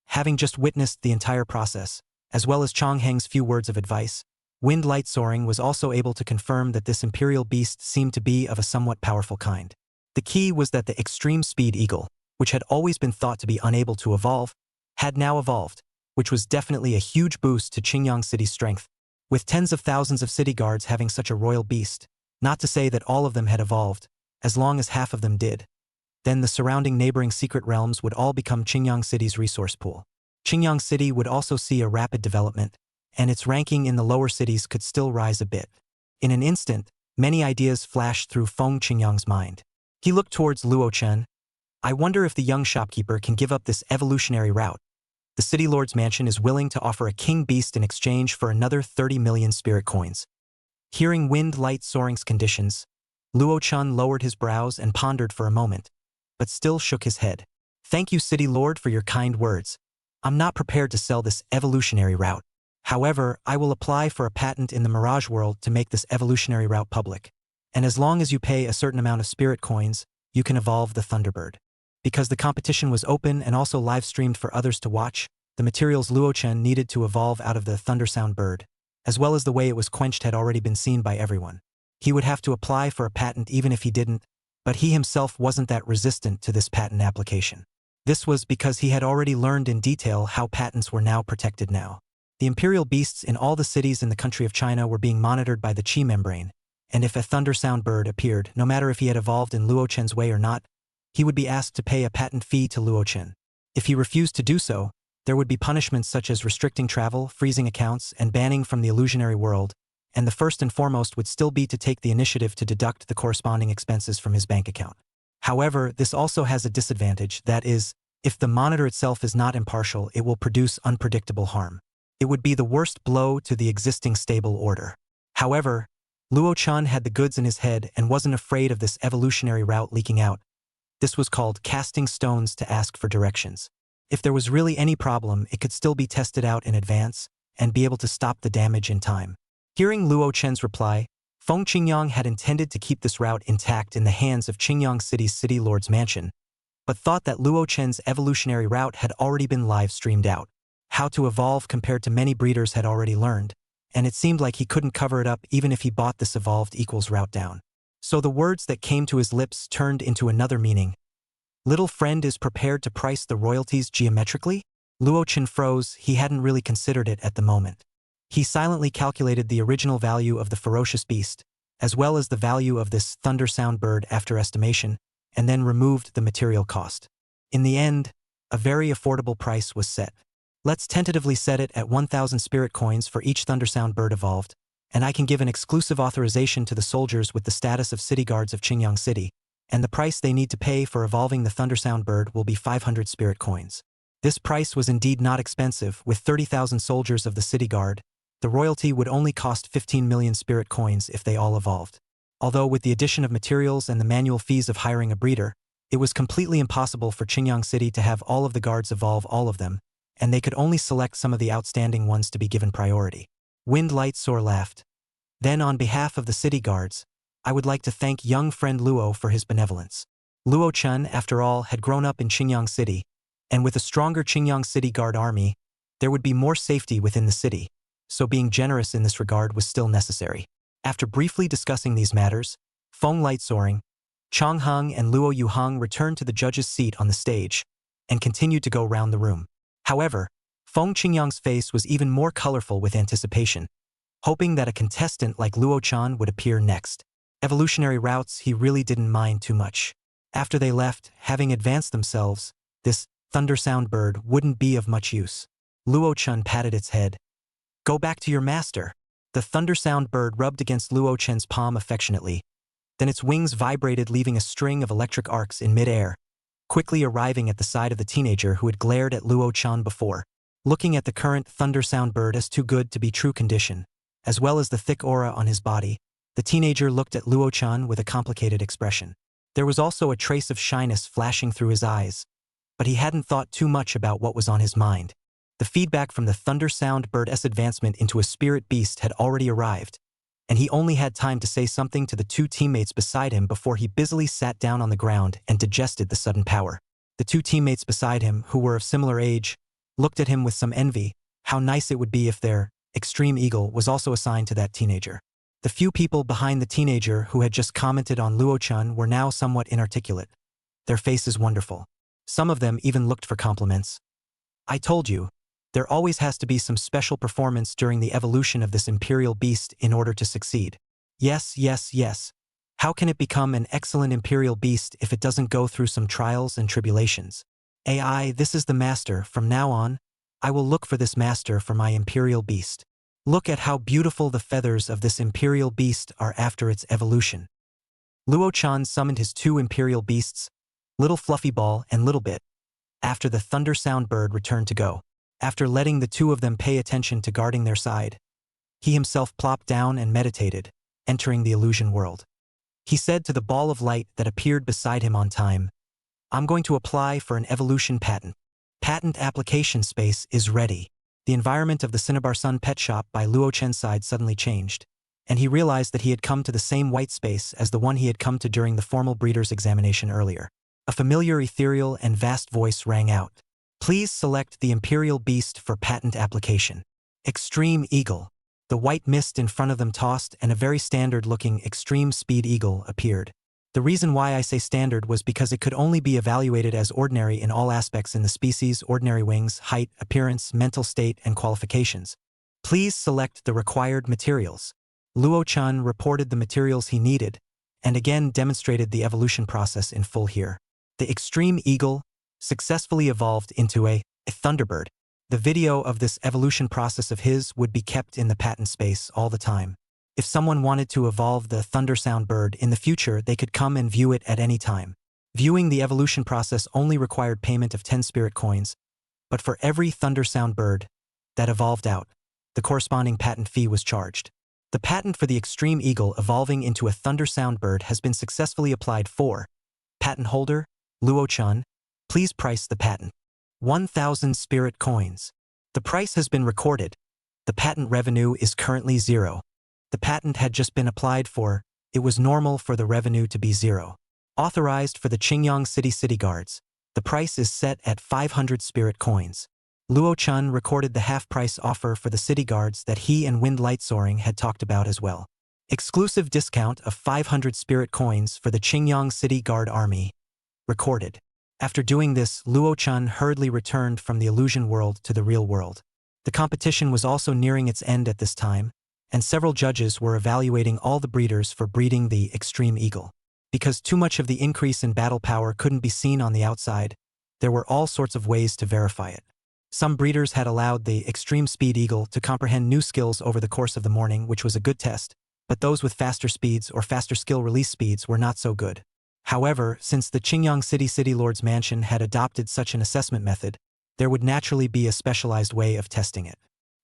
Having just witnessed the entire process, as well as Chong Heng's few words of advice, Wind Light Soaring was also able to confirm that this imperial beast seemed to be of a somewhat powerful kind. The key was that the extreme speed eagle, which had always been thought to be unable to evolve, had now evolved, which was definitely a huge boost to Qingyang City's strength. With tens of thousands of city guards having such a royal beast, not to say that all of them had evolved, as long as half of them did, then the surrounding neighboring secret realms would all become Qingyang City's resource pool. Qingyang City would also see a rapid development, and its ranking in the lower cities could still rise a bit. In an instant, many ideas flashed through Feng Qingyang's mind. He looked towards Luo Chen. I wonder if the young shopkeeper can give up this evolutionary route. The City Lord's mansion is willing to offer a king beast in exchange for another 30 million spirit coins. Hearing Wind Light Soaring's conditions, Luo Chen lowered his brows and pondered for a moment, but still shook his head. Thank you, City Lord, for your kind words. I'm not prepared to sell this evolutionary route. However, I will apply for a patent in the Mirage world to make this evolutionary route public. And as long as you pay a certain amount of spirit coins, you can evolve the Thunderbird. Because the competition was open and also live-streamed for others to watch, the materials Luo Chen needed to evolve out of the Thundersound bird, as well as the way it was quenched, had already been seen by everyone. He would have to apply for a patent even if he didn't, but he himself wasn't that resistant to this patent application. This was because he had already learned in detail how patents were now protected now. The imperial beasts in all the cities in the country of China were being monitored by the Qi membrane, and if a Thundersound bird appeared, no matter if he had evolved in Luo Chen's way or not, he would be asked to pay a patent fee to Luo Chen. If he refused to do so, there would be punishments such as restricting travel, freezing accounts, and banning from the illusionary world, and the first and foremost would still be to take the initiative to deduct the corresponding expenses from his bank account. However, this also has a disadvantage, that is, if the monitor itself is not impartial, it will produce unpredictable harm. It would be the worst blow to the existing stable order. However, Luo Chen had the goods in his head and wasn't afraid of this evolutionary route leaking out. This was called casting stones to ask for directions. If there was really any problem, it could still be tested out in advance and be able to stop the damage in time. Hearing Luo Chen's reply, Feng Qingyang had intended to keep this route intact in the hands of Qingyang City's City Lord's mansion, but thought that Luo Chen's evolutionary route had already been live-streamed out. How to evolve compared to many breeders had already learned, and it seemed like he couldn't cover it up even if he bought this evolved equals route down. So the words that came to his lips turned into another meaning. Little friend is prepared to price the royalties geometrically? Luo Chen froze. He hadn't really considered it at the moment. He silently calculated the original value of the ferocious beast, as well as the value of this Thundersound bird after estimation, and then removed the material cost. In the end, a very affordable price was set. Let's tentatively set it at 1,000 spirit coins for each Thundersound bird evolved, and I can give an exclusive authorization to the soldiers with the status of city guards of Qingyang City, and the price they need to pay for evolving the Thundersound bird will be 500 spirit coins. This price was indeed not expensive. With 30,000 soldiers of the city guard, the royalty would only cost 15 million spirit coins if they all evolved. Although with the addition of materials and the manual fees of hiring a breeder, it was completely impossible for Qingyang City to have all of the guards evolve all of them, and they could only select some of the outstanding ones to be given priority. Wind Light Soar laughed. Then on behalf of the city guards, I would like to thank young friend Luo for his benevolence. Luo Chen, after all, had grown up in Qingyang City, and with a stronger Qingyang City Guard army, there would be more safety within the city, so being generous in this regard was still necessary. After briefly discussing these matters, Feng Light Soaring, Chong Hong and Luo Yuhang returned to the judge's seat on the stage and continued to go round the room. However, Feng Qingyang's face was even more colorful with anticipation, hoping that a contestant like Luo Chan would appear next. Evolutionary routes he really didn't mind too much. After they left, having advanced themselves, this Thundersound bird wouldn't be of much use. Luo Chen patted its head. Go back to your master. The Thundersound bird rubbed against Luo Chen's palm affectionately. Then its wings vibrated, leaving a string of electric arcs in mid-air, quickly arriving at the side of the teenager who had glared at Luo Chan before. Looking at the current thunder sound bird as too good to be true condition, as well as the thick aura on his body, the teenager looked at Luo Chan with a complicated expression. There was also a trace of shyness flashing through his eyes, but he hadn't thought too much about what was on his mind. The feedback from the thunder sound bird's advancement into a spirit beast had already arrived, and he only had time to say something to the two teammates beside him before he busily sat down on the ground and digested the sudden power. The two teammates beside him, who were of similar age, looked at him with some envy. How nice it would be if their extreme eagle was also assigned to that teenager. The few people behind the teenager who had just commented on Luo-chan were now somewhat inarticulate. Their faces wonderful. Some of them even looked for compliments. I told you, there always has to be some special performance during the evolution of this imperial beast in order to succeed. Yes, yes, yes. How can it become an excellent imperial beast if it doesn't go through some trials and tribulations? AI, this is the master. From now on, I will look for this master for my imperial beast. Look at how beautiful the feathers of this imperial beast are after its evolution. Luo-chan summoned his two imperial beasts, Little Fluffy Ball and Little Bit, after the thunder sound bird returned to go. After letting the two of them pay attention to guarding their side, he himself plopped down and meditated, entering the illusion world. He said to the ball of light that appeared beside him on time, I'm going to apply for an evolution patent. Patent application space is ready. The environment of the Cinnabar Sun pet shop by Luo-chan's side suddenly changed, and he realized that he had come to the same white space as the one he had come to during the formal breeder's examination earlier. A familiar ethereal and vast voice rang out. Please select the imperial beast for patent application. Extreme Eagle. The white mist in front of them tossed and a very standard-looking extreme speed eagle appeared. The reason why I say standard was because it could only be evaluated as ordinary in all aspects in the species: ordinary wings, height, appearance, mental state, and qualifications. Please select the required materials. Luo-chan reported the materials he needed, and again demonstrated the evolution process in full here. The extreme eagle successfully evolved into a thunderbird. The video of this evolution process of his would be kept in the patent space all the time. If someone wanted to evolve the thunder sound bird in the future, they could come and view it at any time. Viewing the evolution process only required payment of 10 spirit coins, but for every thunder sound bird that evolved out, the corresponding patent fee was charged. The patent for the extreme eagle evolving into a thunder sound bird has been successfully applied for. Patent holder, Luo-chan, please price the patent. 1,000 spirit coins. The price has been recorded. The patent revenue is currently 0. The patent had just been applied for. It was normal for the revenue to be 0. Authorized for the Qingyang City Guards. The price is set at 500 spirit coins. Luo-chan recorded the half-price offer for the city guards that he and Wind Light Soaring had talked about as well. Exclusive discount of 500 spirit coins for the Qingyang City Guard Army. Recorded. After doing this, Luo-chan hurriedly returned from the illusion world to the real world. The competition was also nearing its end at this time, and several judges were evaluating all the breeders for breeding the extreme eagle. Because too much of the increase in battle power couldn't be seen on the outside, there were all sorts of ways to verify it. Some breeders had allowed the extreme speed eagle to comprehend new skills over the course of the morning, which was a good test, but those with faster speeds or faster skill release speeds were not so good. However, since the Qingyang City Lord's Mansion had adopted such an assessment method, there would naturally be a specialized way of testing it.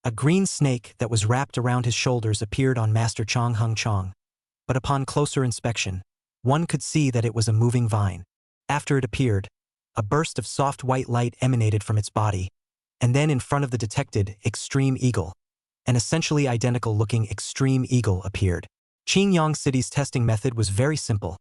A green snake that was wrapped around his shoulders appeared on Master Chong Hung Chong, but upon closer inspection, one could see that it was a moving vine. After it appeared, a burst of soft white light emanated from its body, and then in front of the detected extreme eagle, an essentially identical-looking extreme eagle appeared. Qingyang City's testing method was very simple.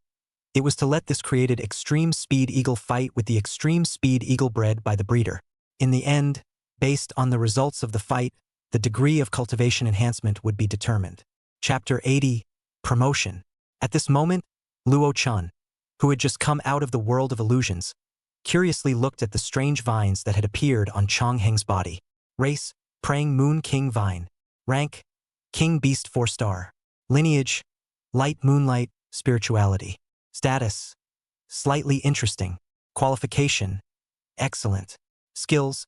It was to let this created extreme speed eagle fight with the extreme speed eagle bred by the breeder. In the end, based on the results of the fight, the degree of cultivation enhancement would be determined. Chapter 80, Promotion. At this moment, Luo-chan, who had just come out of the world of illusions, curiously looked at the strange vines that had appeared on Chong Heng's body. Race, Praying Moon King Vine. Rank, King Beast 4-star. Lineage, Light Moonlight, Spirituality. Status, slightly interesting. Qualification, excellent. Skills,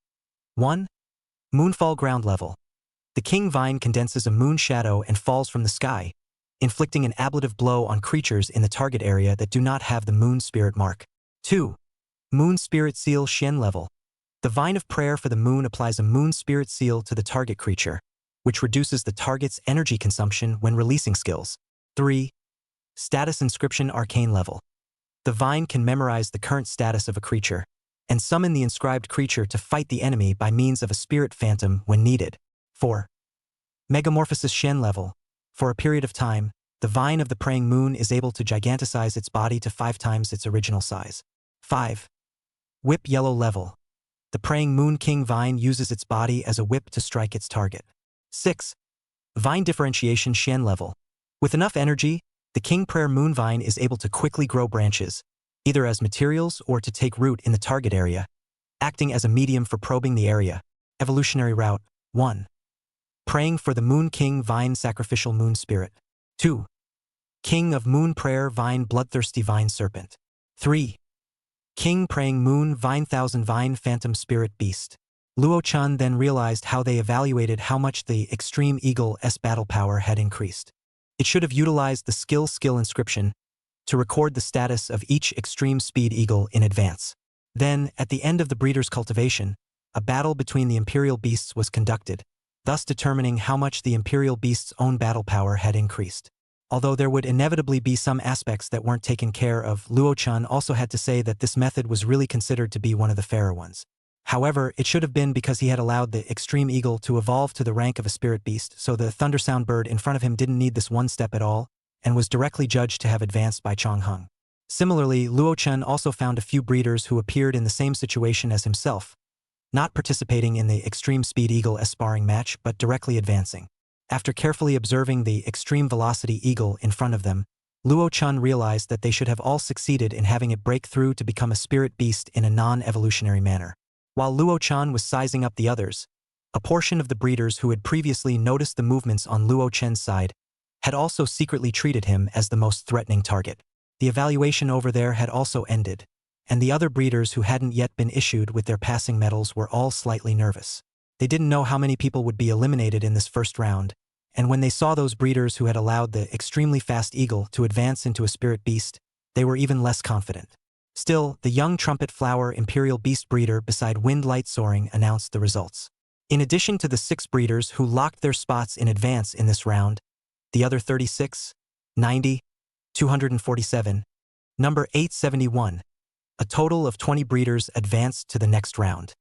1. Moonfall ground level. The king vine condenses a moon shadow and falls from the sky, inflicting an ablative blow on creatures in the target area that do not have the Moon Spirit mark. 2. Moon Spirit Seal Xian level. The Vine of Prayer for the Moon applies a Moon Spirit Seal to the target creature, which reduces the target's energy consumption when releasing skills. 3. Status Inscription Arcane level. The Vine can memorize the current status of a creature and summon the inscribed creature to fight the enemy by means of a spirit phantom when needed. 4. Megamorphosis Shen level. For a period of time, the Vine of the Praying Moon is able to giganticize its body to 5 times its original size. 5. Whip Yellow level. The Praying Moon King Vine uses its body as a whip to strike its target. 6. Vine Differentiation Shen level. With enough energy, the King Prayer Moon Vine is able to quickly grow branches, either as materials or to take root in the target area, acting as a medium for probing the area. Evolutionary Route 1. Praying for the Moon King Vine Sacrificial Moon Spirit. 2. King of Moon Prayer Vine Bloodthirsty Vine Serpent. 3. King Praying Moon Vine Thousand Vine Phantom Spirit Beast. Luo Chun then realized how they evaluated how much the Extreme Eagle's battle power had increased. It should have utilized the skill inscription to record the status of each extreme speed eagle in advance. Then, at the end of the breeder's cultivation, a battle between the Imperial Beasts was conducted, thus determining how much the Imperial Beast's own battle power had increased. Although there would inevitably be some aspects that weren't taken care of, Luo Chun also had to say that this method was really considered to be one of the fairer ones. However, it should have been because he had allowed the Extreme Eagle to evolve to the rank of a spirit beast, so the Thundersound bird in front of him didn't need this one step at all, and was directly judged to have advanced by Chong Hung. Similarly, Luo Chun also found a few breeders who appeared in the same situation as himself, not participating in the Extreme Speed Eagle sparring match but directly advancing. After carefully observing the Extreme Velocity Eagle in front of them, Luo Chun realized that they should have all succeeded in having it break through to become a spirit beast in a non-evolutionary manner. While Luo Chun was sizing up the others, a portion of the breeders who had previously noticed the movements on Luo Chen's side had also secretly treated him as the most threatening target. The evaluation over there had also ended, and the other breeders who hadn't yet been issued with their passing medals were all slightly nervous. They didn't know how many people would be eliminated in this first round, and when they saw those breeders who had allowed the extremely fast eagle to advance into a spirit beast, they were even less confident. Still, the young trumpet flower Imperial Beast breeder beside Wind Light Soaring announced the results. In addition to the 6 breeders who locked their spots in advance in this round, the other 36, 90, 247, number 871, a total of 20 breeders advanced to the next round.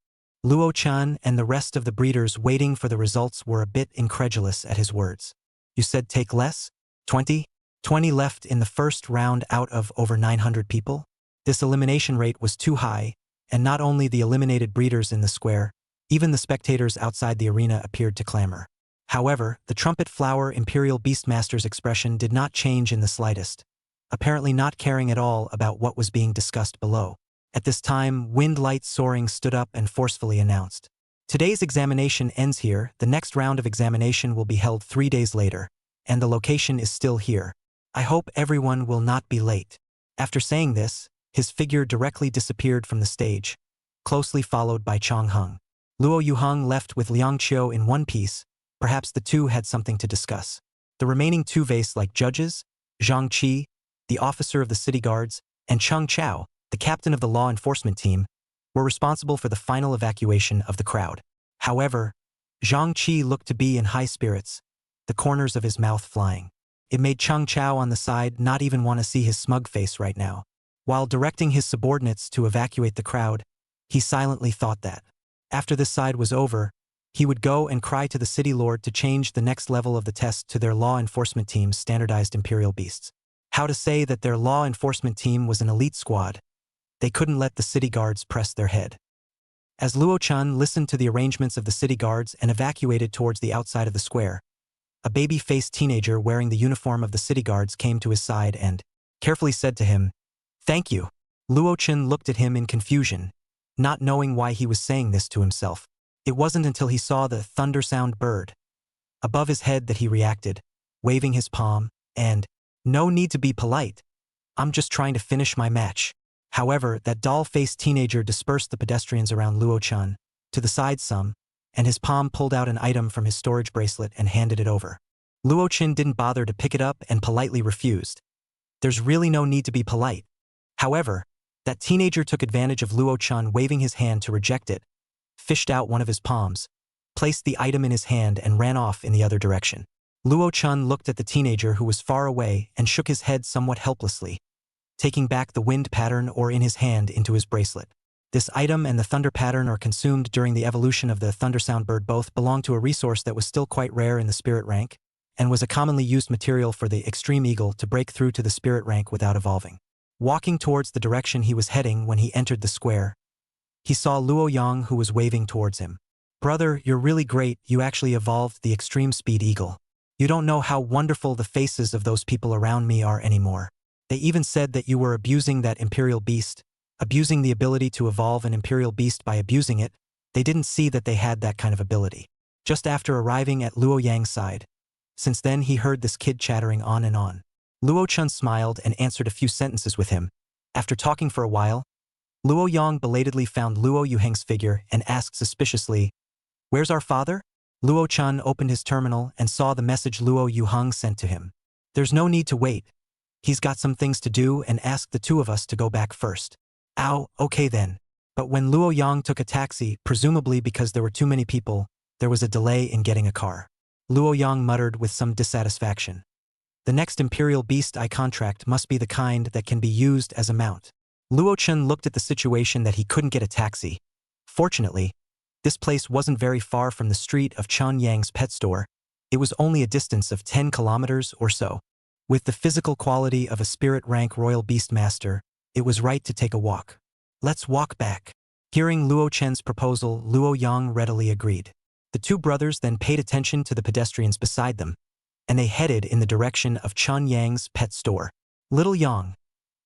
Luo Chun and the rest of the breeders waiting for the results were a bit incredulous at his words. You said take less? 20? 20 left in the first round out of over 900 people? This elimination rate was too high, and not only the eliminated breeders in the square, even the spectators outside the arena appeared to clamor. However, the trumpet flower Imperial Beastmaster's expression did not change in the slightest, apparently not caring at all about what was being discussed below. At this time, Wind Light Soaring stood up and forcefully announced, "Today's examination ends here. The next round of examination will be held 3 days later, and the location is still here. I hope everyone will not be late." After saying this, his figure directly disappeared from the stage, closely followed by Chong Hung. Luo Yuheng left with Liang Qiu in one piece. Perhaps the two had something to discuss. The remaining 2 vase-like judges, Zhang Qi, the officer of the city guards, and Cheng Chao, the captain of the law enforcement team, were responsible for the final evacuation of the crowd. However, Zhang Qi looked to be in high spirits, the corners of his mouth flying. It made Cheng Chao on the side not even want to see his smug face right now. While directing his subordinates to evacuate the crowd, he silently thought that, after this side was over, he would go and cry to the city lord to change the next level of the test to their law enforcement team's standardized Imperial Beasts. How to say that their law enforcement team was an elite squad? They couldn't let the city guards press their head. As Luo Chun listened to the arrangements of the city guards and evacuated towards the outside of the square, a baby-faced teenager wearing the uniform of the city guards came to his side and carefully said to him, "Thank you." Luo Chun looked at him in confusion, not knowing why he was saying this to himself. It wasn't until he saw the Thundersound bird above his head that he reacted, waving his palm, and, "No need to be polite. I'm just trying to finish my match." However, that doll-faced teenager dispersed the pedestrians around Luo Chun, to the side some, and his palm pulled out an item from his storage bracelet and handed it over. Luo Chen didn't bother to pick it up and politely refused. There's really no need to be polite. However, that teenager took advantage of Luo Chen waving his hand to reject it, fished out one of his palms, placed the item in his hand and ran off in the other direction. Luo Chen looked at the teenager who was far away and shook his head somewhat helplessly, taking back the wind pattern or in his hand into his bracelet. This item and the thunder pattern are consumed during the evolution of the thunder sound bird. Both belong to a resource that was still quite rare in the spirit rank, and was a commonly used material for the extreme eagle to break through to the spirit rank without evolving. Walking towards the direction he was heading when he entered the square, he saw Luo Yang who was waving towards him. Brother, you're really great, you actually evolved the extreme speed eagle. You don't know how wonderful the faces of those people around me are anymore. They even said that you were abusing that imperial beast, abusing the ability to evolve an imperial beast by abusing it. They didn't see that they had that kind of ability. Just after arriving at Luo Yang's side. Since then he heard this kid chattering on and on. Luo Chen smiled and answered a few sentences with him. After talking for a while, Luo Yang belatedly found Luo Yuheng's figure and asked suspiciously, "Where's our father?" Luo Chen opened his terminal and saw the message Luo Yuheng sent to him. There's no need to wait. He's got some things to do and asked the two of us to go back first. Ow, okay then. But when Luo Yang took a taxi, presumably because there were too many people, there was a delay in getting a car. Luo Yang muttered with some dissatisfaction. The next imperial beast I contract must be the kind that can be used as a mount. Luo Chen looked at the situation that he couldn't get a taxi. Fortunately, this place wasn't very far from the street of Chen Yang's pet store. It was only a distance of 10 kilometers or so. With the physical quality of a spirit rank royal beastmaster, it was right to take a walk. Let's walk back. Hearing Luo Chen's proposal, Luo Yang readily agreed. The two brothers then paid attention to the pedestrians beside them, and they headed in the direction of Chen Yang's pet store. Little Yang,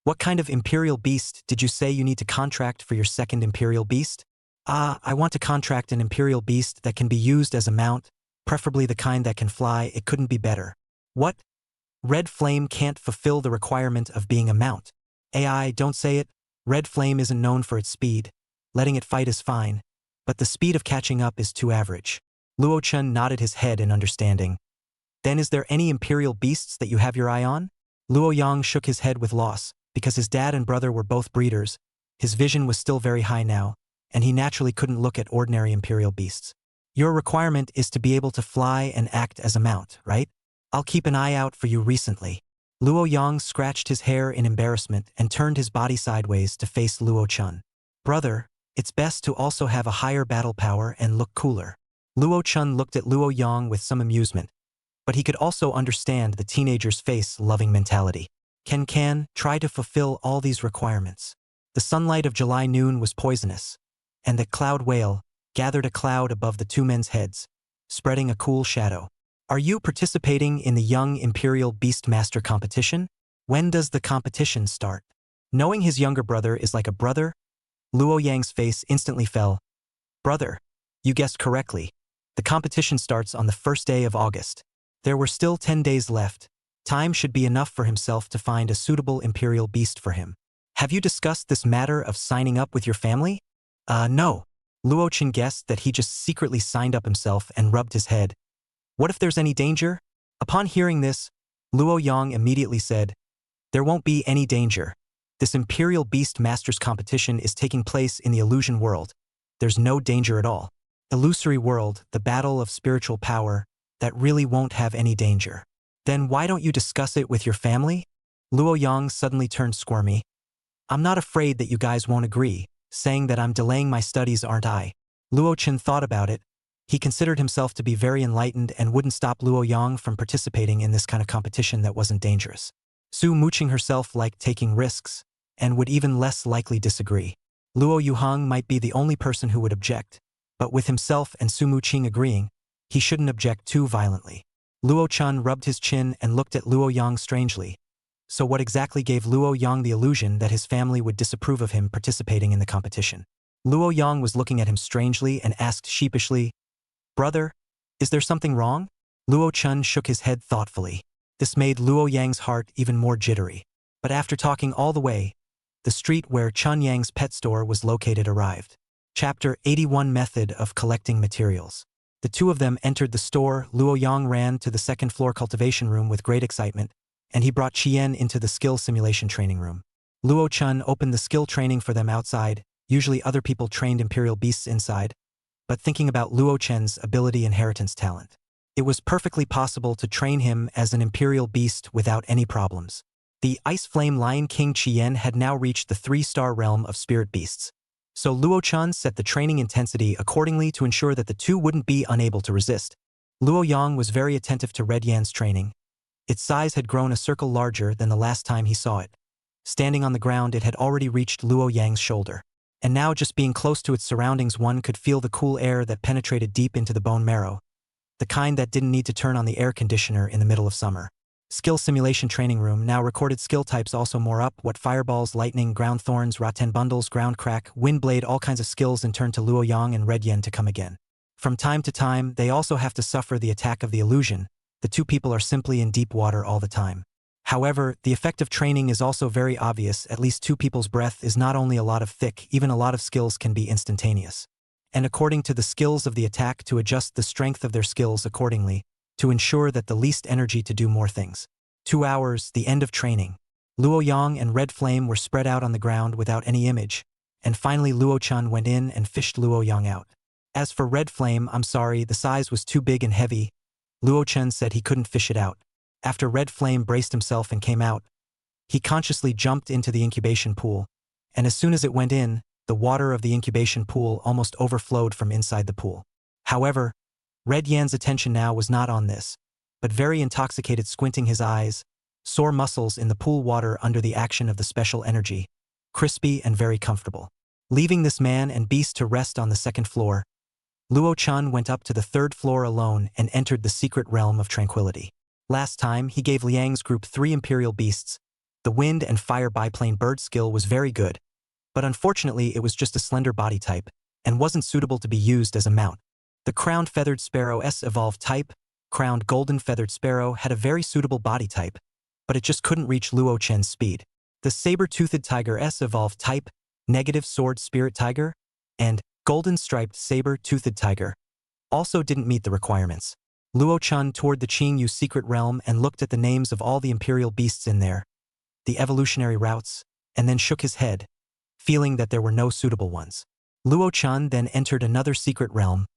what kind of imperial beast did you say you need to contract for your second imperial beast? I want to contract an imperial beast that can be used as a mount, preferably the kind that can fly. It couldn't be better. What? Red Flame can't fulfill the requirement of being a mount. AI, don't say it. Red Flame isn't known for its speed. Letting it fight is fine, but the speed of catching up is too average. Luo Chen nodded his head in understanding. Then is there any imperial beasts that you have your eye on? Luo Yang shook his head with loss, because his dad and brother were both breeders. His vision was still very high now, and he naturally couldn't look at ordinary imperial beasts. Your requirement is to be able to fly and act as a mount, right? I'll keep an eye out for you recently. Luo Yang scratched his hair in embarrassment and turned his body sideways to face Luo Chen. Brother, it's best to also have a higher battle power and look cooler. Luo Chen looked at Luo Yang with some amusement, but he could also understand the teenager's face-loving mentality. Can try to fulfill all these requirements. The sunlight of July noon was poisonous, and the cloud whale gathered a cloud above the two men's heads, spreading a cool shadow. Are you participating in the Young Imperial Beastmaster Competition? When does the competition start? Knowing his younger brother is like a brother, Luo Yang's face instantly fell. Brother, you guessed correctly. The competition starts on the first day of August. There were still 10 days left. Time should be enough for himself to find a suitable imperial beast for him. Have you discussed this matter of signing up with your family? No. Luo Chen guessed that he just secretly signed up himself and rubbed his head. What if there's any danger? Upon hearing this, Luo Yang immediately said, there won't be any danger. This Imperial Beast Masters competition is taking place in the illusion world. There's no danger at all. Illusory world, the battle of spiritual power, that really won't have any danger. Then why don't you discuss it with your family? Luo Yang suddenly turned squirmy. I'm not afraid that you guys won't agree, saying that I'm delaying my studies, aren't I? Luo Chen thought about it. He considered himself to be very enlightened and wouldn't stop Luo Yang from participating in this kind of competition that wasn't dangerous. Su Muqing herself liked taking risks, and would even less likely disagree. Luo Yuheng might be the only person who would object, but with himself and Su Muqing agreeing, he shouldn't object too violently. Luo Chen rubbed his chin and looked at Luo Yang strangely. So what exactly gave Luo Yang the illusion that his family would disapprove of him participating in the competition? Luo Yang was looking at him strangely and asked sheepishly, Brother, is there something wrong? Luo Chen shook his head thoughtfully. This made Luo Yang's heart even more jittery. But after talking all the way, the street where Chen Yang's pet store was located arrived. Chapter 81 Method of Collecting Materials. The two of them entered the store. Luo Yang ran to the second-floor cultivation room with great excitement, and he brought Qian into the skill simulation training room. Luo Chun opened the skill training for them outside. Usually other people trained imperial beasts inside, but thinking about Luo Chen's ability inheritance talent, it was perfectly possible to train him as an imperial beast without any problems. The Ice Flame Lion King Qian had now reached the 3-star realm of spirit beasts. So Luo Chun set the training intensity accordingly to ensure that the two wouldn't be unable to resist. Luo Yang was very attentive to Red Yan's training. Its size had grown a circle larger than the last time he saw it. Standing on the ground, it had already reached Luo Yang's shoulder. And now, just being close to its surroundings, one could feel the cool air that penetrated deep into the bone marrow, the kind that didn't need to turn on the air conditioner in the middle of summer. Skill simulation training room now recorded skill types also more up what fireballs, lightning, ground thorns, raten bundles, ground crack, wind blade, all kinds of skills, and turn to Luo Yang and Red Yan to come again. From time to time, they also have to suffer the attack of the illusion. The two people are simply in deep water all the time. However, the effect of training is also very obvious. At least two people's breath is not only a lot of thick, even a lot of skills can be instantaneous. And according to the skills of the attack, to adjust the strength of their skills accordingly, to ensure that the least energy to do more things. 2 hours, the end of training. Luo Yang and Red Flame were spread out on the ground without any image, and finally Luo Chun went in and fished Luo Yang out. As for Red Flame, I'm sorry, the size was too big and heavy. Luo Chun said he couldn't fish it out. After Red Flame braced himself and came out, he consciously jumped into the incubation pool, and as soon as it went in, the water of the incubation pool almost overflowed from inside the pool. However, Red Yan's attention now was not on this, but very intoxicated, squinting his eyes, sore muscles in the pool water under the action of the special energy, crispy and very comfortable. Leaving this man and beast to rest on the second floor, Luo Chun went up to the 3rd floor alone and entered the secret realm of tranquility. Last time, he gave Liang's group 3 imperial beasts. The wind and fire biplane bird skill was very good, but unfortunately it was just a slender body type, and wasn't suitable to be used as a mount. The crowned feathered sparrow S evolved type, crowned golden feathered sparrow, had a very suitable body type, but it just couldn't reach Luo Chen's speed. The saber-toothed tiger S evolved type, negative sword spirit tiger, and golden striped saber-toothed tiger also didn't meet the requirements. Luo Chun toured the Ching Yu secret realm and looked at the names of all the imperial beasts in there, the evolutionary routes, and then shook his head, feeling that there were no suitable ones. Luo Chun then entered another secret realm,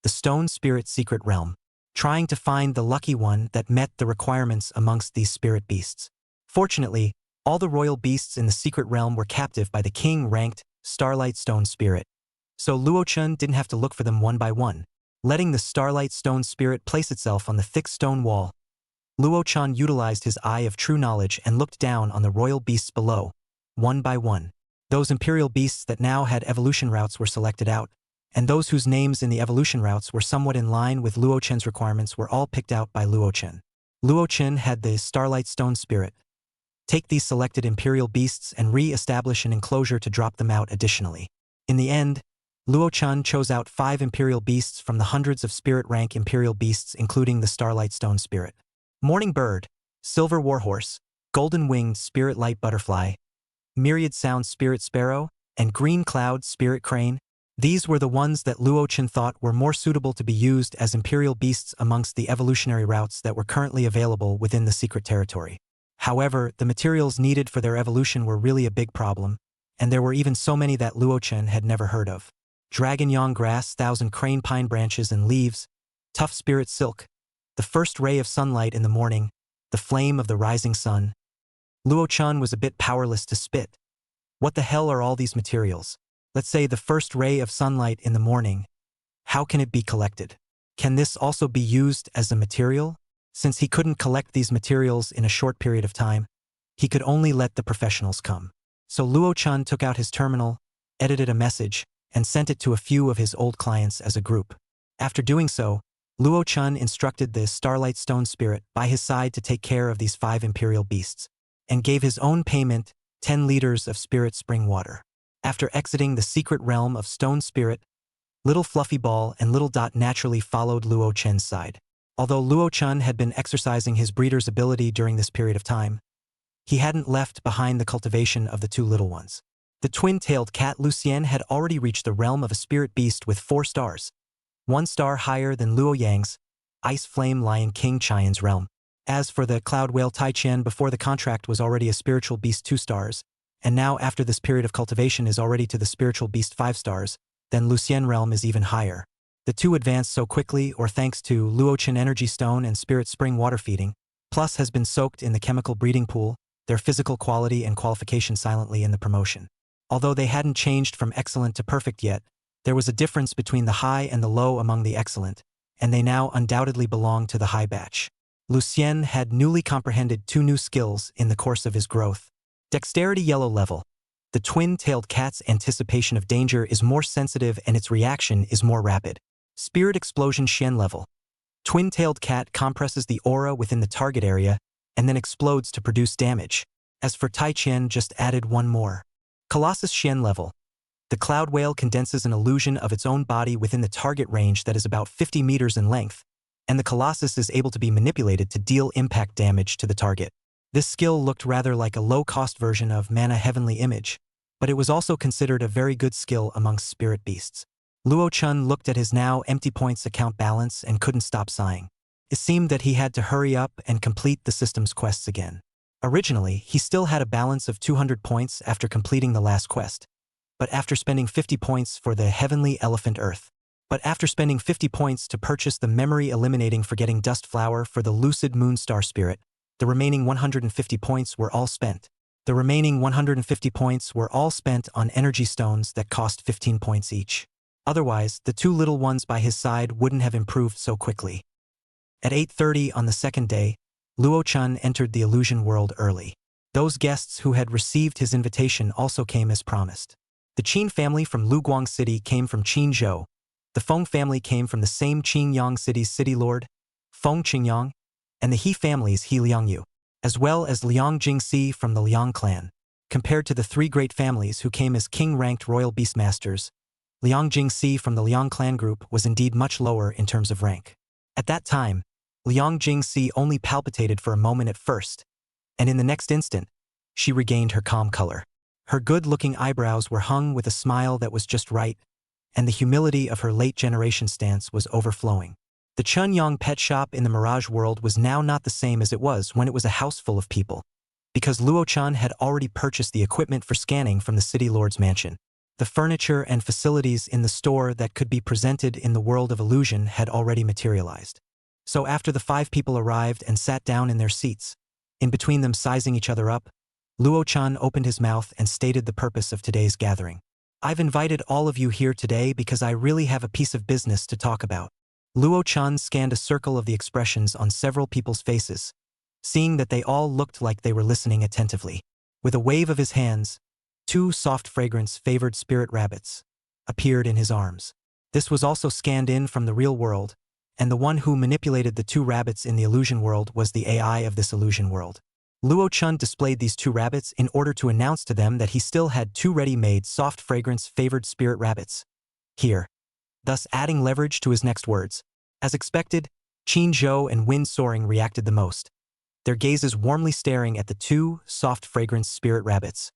the stone spirit secret realm, trying to find the lucky one that met the requirements amongst these spirit beasts. Fortunately, all the royal beasts in the secret realm were captive by the king-ranked Starlight Stone Spirit, so Luo Chun didn't have to look for them one by one. Letting the Starlight Stone Spirit place itself on the thick stone wall, Luo Chun utilized his eye of true knowledge and looked down on the royal beasts below, one by one. Those imperial beasts that now had evolution routes were selected out, and those whose names in the evolution routes were somewhat in line with Luo Chen's requirements were all picked out by Luo Chen. Luo Chen had the Starlight Stone Spirit. Take these selected imperial beasts and re-establish an enclosure to drop them out additionally. In the end, Luo Chun chose out 5 imperial beasts from the hundreds of spirit rank imperial beasts, including the Starlight Stone Spirit, Morning Bird, Silver Warhorse, Golden Winged Spirit Light Butterfly, Myriad Sound Spirit Sparrow, and Green Cloud Spirit Crane. These were the ones that Luo Chen thought were more suitable to be used as imperial beasts amongst the evolutionary routes that were currently available within the secret territory. However, the materials needed for their evolution were really a big problem, and there were even so many that Luo Chen had never heard of. Dragon Yang Grass, 1,000 crane pine branches and leaves, Tough Spirit Silk, the first ray of sunlight in the morning, the flame of the rising sun. Luo Chun was a bit powerless to spit. What the hell are all these materials? Let's say the first ray of sunlight in the morning. How can it be collected? Can this also be used as a material? Since he couldn't collect these materials in a short period of time, he could only let the professionals come. So Luo Chun took out his terminal, edited a message, and sent it to a few of his old clients as a group. After doing so, Luo Chun instructed the Starlight Stone Spirit by his side to take care of these 5 imperial beasts, and gave his own payment, 10 liters of spirit spring water. After exiting the secret realm of Stone Spirit, Little Fluffy Ball and Little Dot naturally followed Luo Chen's side. Although Luo Chun had been exercising his breeder's ability during this period of time, he hadn't left behind the cultivation of the 2 little ones. The twin-tailed cat Lucien had already reached the realm of a spirit beast with 4 stars. 1 star higher than Luo Yang's Ice Flame Lion King Qian's realm. As for the Cloud Whale Tai Qian, before the contract was already a spiritual beast 2 stars, and now after this period of cultivation is already to the spiritual beast 5 stars, then Lucien realm is even higher. The two advanced so quickly or thanks to Luochen Energy Stone and Spirit Spring water feeding, plus has been soaked in the chemical breeding pool, their physical quality and qualification silently in the promotion. Although they hadn't changed from excellent to perfect yet, there was a difference between the high and the low among the excellent, and they now undoubtedly belong to the high batch. Lucien had newly comprehended 2 new skills in the course of his growth. Dexterity yellow level. The twin-tailed cat's anticipation of danger is more sensitive and its reaction is more rapid. Spirit explosion Xian level. Twin-tailed cat compresses the aura within the target area and then explodes to produce damage. As for Tai Qian, just added 1 more. Colossus Xian level. The cloud whale condenses an illusion of its own body within the target range that is about 50 meters in length, and the Colossus is able to be manipulated to deal impact damage to the target. This skill looked rather like a low-cost version of Mana Heavenly Image, but it was also considered a very good skill amongst spirit beasts. Luo Chun looked at his now empty points account balance and couldn't stop sighing. It seemed that he had to hurry up and complete the system's quests again. Originally, he still had a balance of 200 points after completing the last quest, but after spending 50 points for the Heavenly Elephant Earth. But after spending 50 points to purchase the memory-eliminating Forgetting Dust Flower for the Lucid Moonstar Spirit, the remaining 150 points were all spent. The remaining 150 points were all spent on energy stones that cost 15 points each. Otherwise, the 2 little ones by his side wouldn't have improved so quickly. At 8:30 on the second day, Luo Chun entered the illusion world early. Those guests who had received his invitation also came as promised. The Qin family from Luguang City came from Qinzhou. The Feng family came from the same Qingyang City's city lord, Feng Qingyang, and the He families He Liangyu, as well as Liang Jingxi from the Liang clan. Compared to the 3 great families who came as king-ranked royal beastmasters, Liang Jingxi from the Liang clan group was indeed much lower in terms of rank. At that time, Liang Jingxi only palpitated for a moment at first, and in the next instant, she regained her calm color. Her good-looking eyebrows were hung with a smile that was just right, and the humility of her late-generation stance was overflowing. The Chunyang pet shop in the Mirage world was now not the same as it was when it was a house full of people, because Luo Chun had already purchased the equipment for scanning from the city lord's mansion. The furniture and facilities in the store that could be presented in the world of illusion had already materialized. So after the 5 people arrived and sat down in their seats, in between them sizing each other up, Luo Chun opened his mouth and stated the purpose of today's gathering. I've invited all of you here today because I really have a piece of business to talk about. Luo Chun scanned a circle of the expressions on several people's faces, seeing that they all looked like they were listening attentively. With a wave of his hands, 2 soft fragrance-favored spirit rabbits appeared in his arms. This was also scanned in from the real world, and the one who manipulated the 2 rabbits in the illusion world was the AI of this illusion world. Luo Chun displayed these 2 rabbits in order to announce to them that he still had 2 ready-made soft fragrance-favored spirit rabbits here, thus adding leverage to his next words. As expected, Qin Zhou and Wind Soaring reacted the most, their gazes warmly staring at the 2 soft fragrance spirit rabbits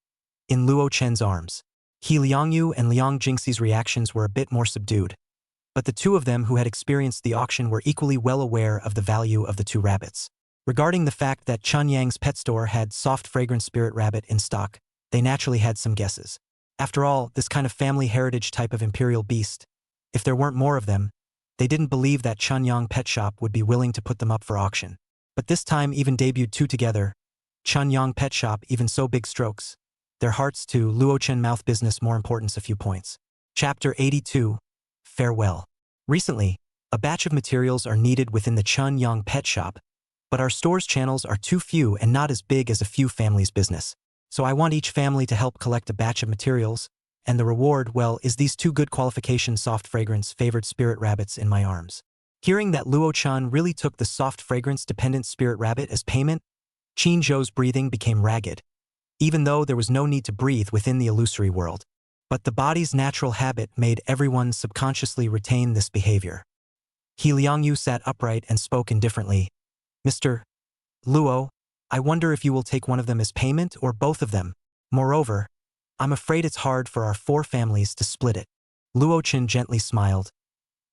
in Luo Chen's arms. He Liangyu and Liang Jingxi's reactions were a bit more subdued, but the 2 of them who had experienced the auction were equally well aware of the value of the 2 rabbits. Regarding the fact that Chunyang's pet store had soft fragrance spirit rabbit in stock, they naturally had some guesses. After all, this kind of family heritage type of imperial beast, if there weren't more of them, they didn't believe that Chunyang Pet Shop would be willing to put them up for auction. But this time even debuted 2 together, Chunyang Pet Shop even so big strokes. Their hearts to Luochen mouth business more importance a few points. Chapter 82, Farewell. Recently, a batch of materials are needed within the Chunyang Pet Shop, but our store's channels are too few and not as big as a few families' business. So I want each family to help collect a batch of materials, and the reward, well, is these 2 good qualification soft fragrance favored spirit rabbits in my arms. Hearing that Luo Chan really took the soft fragrance dependent spirit rabbit as payment, Qin Zhou's breathing became ragged, even though there was no need to breathe within the illusory world. But the body's natural habit made everyone subconsciously retain this behavior. He Liangyu sat upright and spoke indifferently. Mr. Luo, I wonder if you will take one of them as payment or both of them. Moreover, I'm afraid it's hard for our 4 families to split it. Luo Chen gently smiled.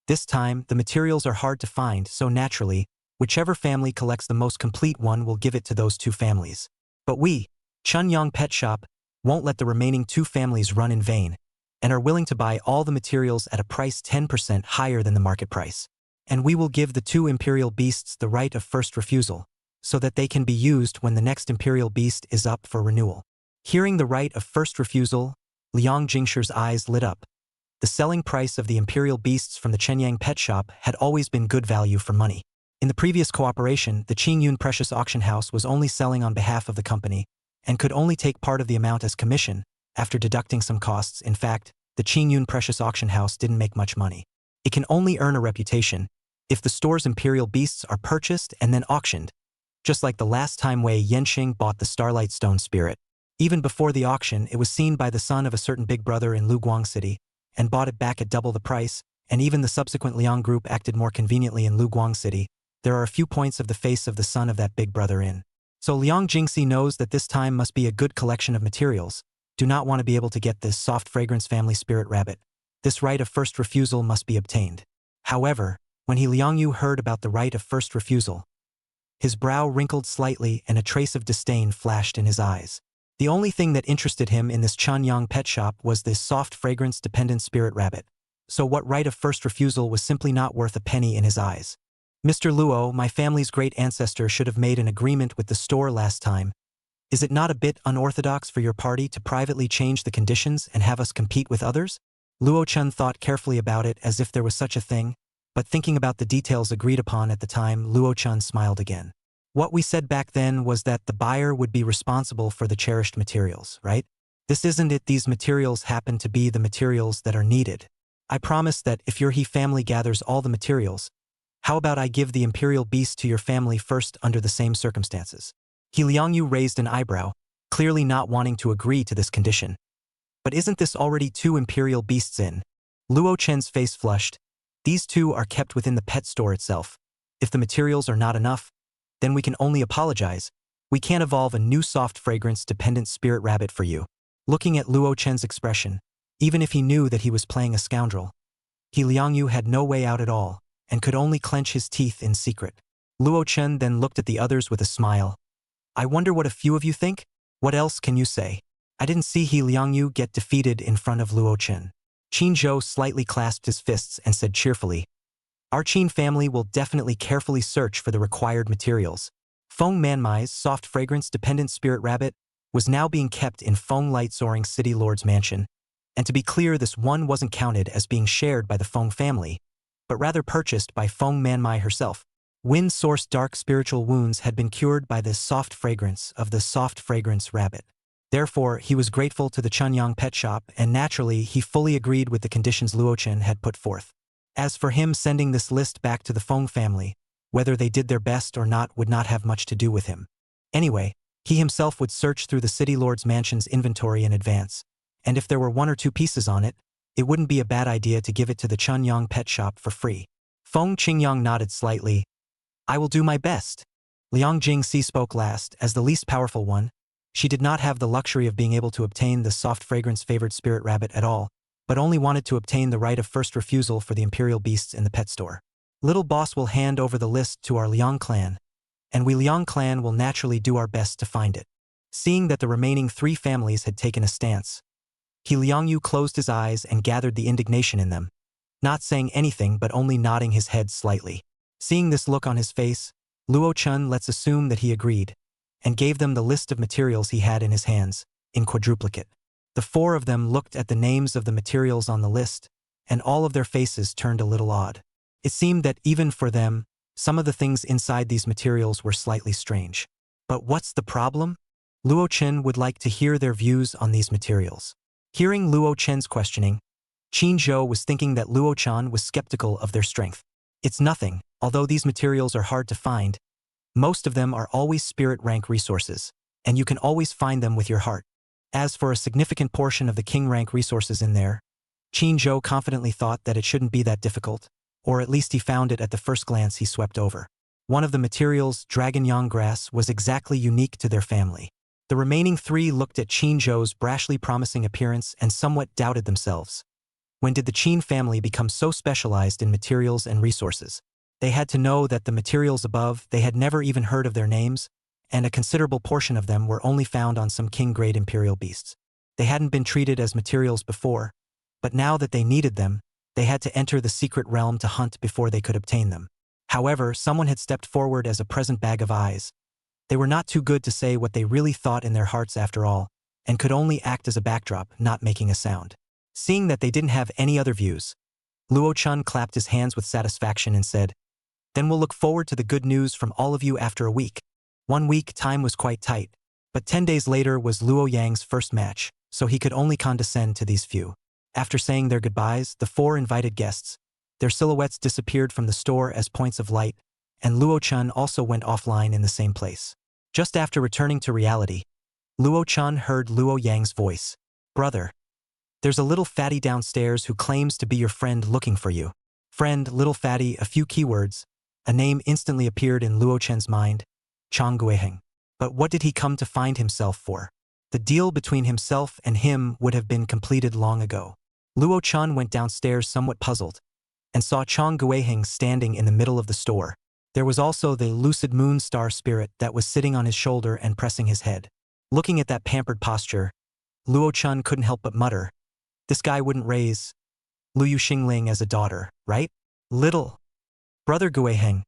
This time, the materials are hard to find, so naturally, whichever family collects the most complete one will give it to those two families. But we, Chunyang Pet Shop, won't let the remaining two families run in vain, and are willing to buy all the materials at a price 10% higher than the market price. And we will give the two imperial beasts the right of first refusal, so that they can be used when the next imperial beast is up for renewal. Hearing the right of first refusal, Liang Jingshi's eyes lit up. The selling price of the imperial beasts from the Chenyang Pet Shop had always been good value for money. In the previous cooperation, the Qingyun Precious Auction House was only selling on behalf of the company, and could only take part of the amount as commission, after deducting some costs. In fact, the Qingyun Precious Auction House didn't make much money. It can only earn a reputation if the store's imperial beasts are purchased and then auctioned, just like the last time Wei Yanqing bought the Starlight Stone Spirit. Even before the auction, it was seen by the son of a certain big brother in Luguang City, and bought it back at double the price, and even the subsequent Liang group acted more conveniently in Luguang City. There are a few points of the face of the son of that big brother in. So Liang Jingxi knows that this time must be a good collection of materials. Do not want to be able to get this soft fragrance family spirit rabbit. This right of first refusal must be obtained. However, when Liang Yu heard about the right of first refusal, his brow wrinkled slightly and a trace of disdain flashed in his eyes. The only thing that interested him in this Chunyang Pet Shop was this soft fragrance-dependent spirit rabbit. So what right of first refusal was simply not worth a penny in his eyes. Mr. Luo, my family's great ancestor should have made an agreement with the store last time. Is it not a bit unorthodox for your party to privately change the conditions and have us compete with others? Luo Chun thought carefully about it as if there was such a thing, but thinking about the details agreed upon at the time, Luo Chun smiled again. What we said back then was that the buyer would be responsible for the cherished materials, right? This isn't it. These materials happen to be the materials that are needed. I promise that if your family gathers all the materials, how about I give the imperial beast to your family first under the same circumstances? Liang Yu raised an eyebrow, clearly not wanting to agree to this condition. But isn't this already two imperial beasts in? Luo Chen's face flushed. These two are kept within the pet store itself. If the materials are not enough, then we can only apologize. We can't evolve a new soft fragrance-dependent spirit rabbit for you. Looking at Luo Chen's expression, even if he knew that he was playing a scoundrel, Liang Yu had no way out at all, and could only clench his teeth in secret. Luo Chen then looked at the others with a smile. I wonder what a few of you think? What else can you say? I didn't see Liang Yu get defeated in front of Luo Chen. Qin Zhou slightly clasped his fists and said cheerfully, our Qin family will definitely carefully search for the required materials. Feng Manmai's soft fragrance-dependent spirit rabbit was now being kept in Feng Light Soaring City Lord's mansion, and to be clear, this one wasn't counted as being shared by the Feng family, but rather purchased by Feng Manmai herself. Wind-sourced dark spiritual wounds had been cured by this soft fragrance of the soft fragrance rabbit. Therefore, he was grateful to the Chunyang Pet Shop, and naturally, he fully agreed with the conditions Luo Chen had put forth. As for him sending this list back to the Feng family, whether they did their best or not would not have much to do with him. Anyway, he himself would search through the City Lord's mansion's inventory in advance, and if there were one or two pieces on it, it wouldn't be a bad idea to give it to the Chunyang Pet Shop for free. Feng Qingyang nodded slightly. I will do my best. Liang Jingxi spoke last. As the least powerful one, she did not have the luxury of being able to obtain the soft fragrance-favored spirit rabbit at all, but only wanted to obtain the right of first refusal for the imperial beasts in the pet store. Little boss will hand over the list to our Liang clan, and we Liang clan will naturally do our best to find it. Seeing that the remaining three families had taken a stance, Liang Yu closed his eyes and gathered the indignation in them, not saying anything but only nodding his head slightly. Seeing this look on his face, Luo Chun let's assume that he agreed, and gave them the list of materials he had in his hands, in quadruplicate. The four of them looked at the names of the materials on the list, and all of their faces turned a little odd. It seemed that even for them, some of the things inside these materials were slightly strange. But what's the problem? Luo Chen would like to hear their views on these materials. Hearing Luo Chen's questioning, Qin Zhou was thinking that Luo Chan was skeptical of their strength. It's nothing, although these materials are hard to find. Most of them are always spirit rank resources, and you can always find them with your heart. As for a significant portion of the king rank resources in there, Qin Zhou confidently thought that it shouldn't be that difficult, or at least he found it at the first glance he swept over. One of the materials, dragon yang grass, was exactly unique to their family. The remaining three looked at Qin Zhou's brashly promising appearance and somewhat doubted themselves. When did the Ching family become so specialized in materials and resources? They had to know that the materials above, they had never even heard of their names, and a considerable portion of them were only found on some king-grade imperial beasts. They hadn't been treated as materials before, but now that they needed them, they had to enter the secret realm to hunt before they could obtain them. However, someone had stepped forward as a present bag of eyes. They were not too good to say what they really thought in their hearts after all, and could only act as a backdrop, not making a sound. Seeing that they didn't have any other views, Luo Chun clapped his hands with satisfaction and said, "Then we'll look forward to the good news from all of you after a week." 1 week time was quite tight, but 10 days later was Luo Yang's first match, so he could only condescend to these few. After saying their goodbyes, the 4 invited guests, their silhouettes disappeared from the store as points of light, and Luo Chun also went offline in the same place. Just after returning to reality, Luo Chun heard Luo Yang's voice. "Brother, there's a little fatty downstairs who claims to be your friend looking for you." Friend, little fatty, a few keywords. A name instantly appeared in Luo Chen's mind, Chang Guiheng. But what did he come to find himself for? The deal between himself and him would have been completed long ago. Luo Chun went downstairs somewhat puzzled, and saw Chang Guiheng standing in the middle of the store. There was also the Lucid Moon Star spirit that was sitting on his shoulder and pressing his head. Looking at that pampered posture, Luo Chun couldn't help but mutter, "This guy wouldn't raise Luyu Xingling as a daughter, right? Little brother Guiheng,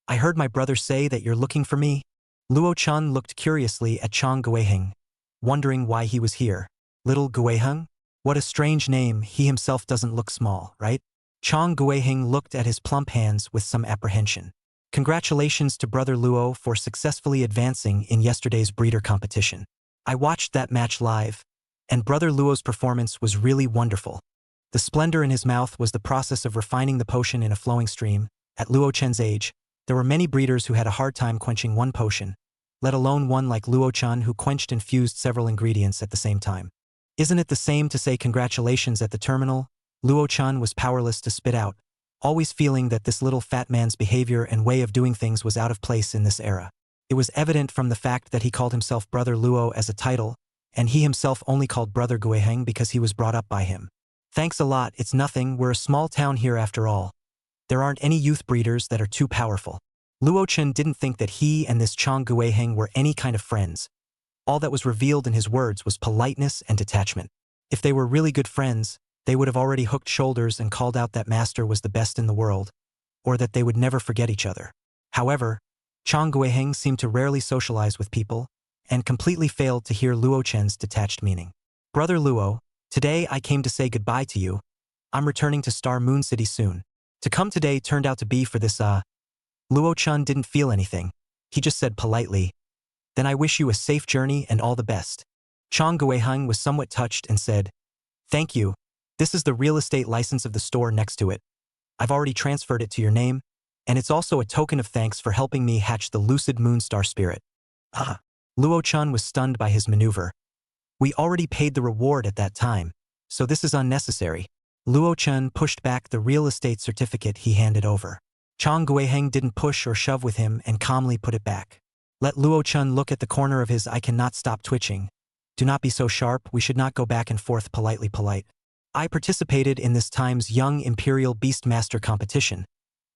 I heard my brother say that you're looking for me." Luo Chun looked curiously at Chang Guiheng, wondering why he was here. Little Guiheng? What a strange name, he himself doesn't look small, right? Chang Guiheng looked at his plump hands with some apprehension. Congratulations to Brother Luo for successfully advancing in yesterday's breeder competition. I watched that match live, and Brother Luo's performance was really wonderful. The splendor in his mouth was the process of refining the potion in a flowing stream. At Luo Chen's age, there were many breeders who had a hard time quenching one potion, let alone one like Luo Chun who quenched and fused several ingredients at the same time. Isn't it the same to say congratulations at the terminal? Luo Chun was powerless to spit out, always feeling that this little fat man's behavior and way of doing things was out of place in this era. It was evident from the fact that he called himself Brother Luo as a title, and he himself only called Brother Guiheng because he was brought up by him. "Thanks a lot, it's nothing, we're a small town here after all. There aren't any youth breeders that are too powerful." Luo Chen didn't think that he and this Chang Guiheng were any kind of friends. All that was revealed in his words was politeness and detachment. If they were really good friends, they would have already hooked shoulders and called out that Master was the best in the world, or that they would never forget each other. However, Chang Guiheng seemed to rarely socialize with people, and completely failed to hear Luo Chen's detached meaning. "Brother Luo, today I came to say goodbye to you. I'm returning to Star Moon City soon. To come today turned out to be for this Luo Chun didn't feel anything. He just said politely, "Then I wish you a safe journey and all the best." Chang Guiheng was somewhat touched and said, "Thank you. This is the real estate license of the store next to it. I've already transferred it to your name, and it's also a token of thanks for helping me hatch the Lucid Moon Star spirit." Luo Chun was stunned by his maneuver. "We already paid the reward at that time, so this is unnecessary." Luo Chun pushed back the real estate certificate he handed over. Chang Guiheng didn't push or shove with him and calmly put it back. Let Luo Chun look at the corner of his "I cannot stop twitching. Do not be so sharp, we should not go back and forth politely polite. I participated in this time's Young Imperial Beastmaster Competition.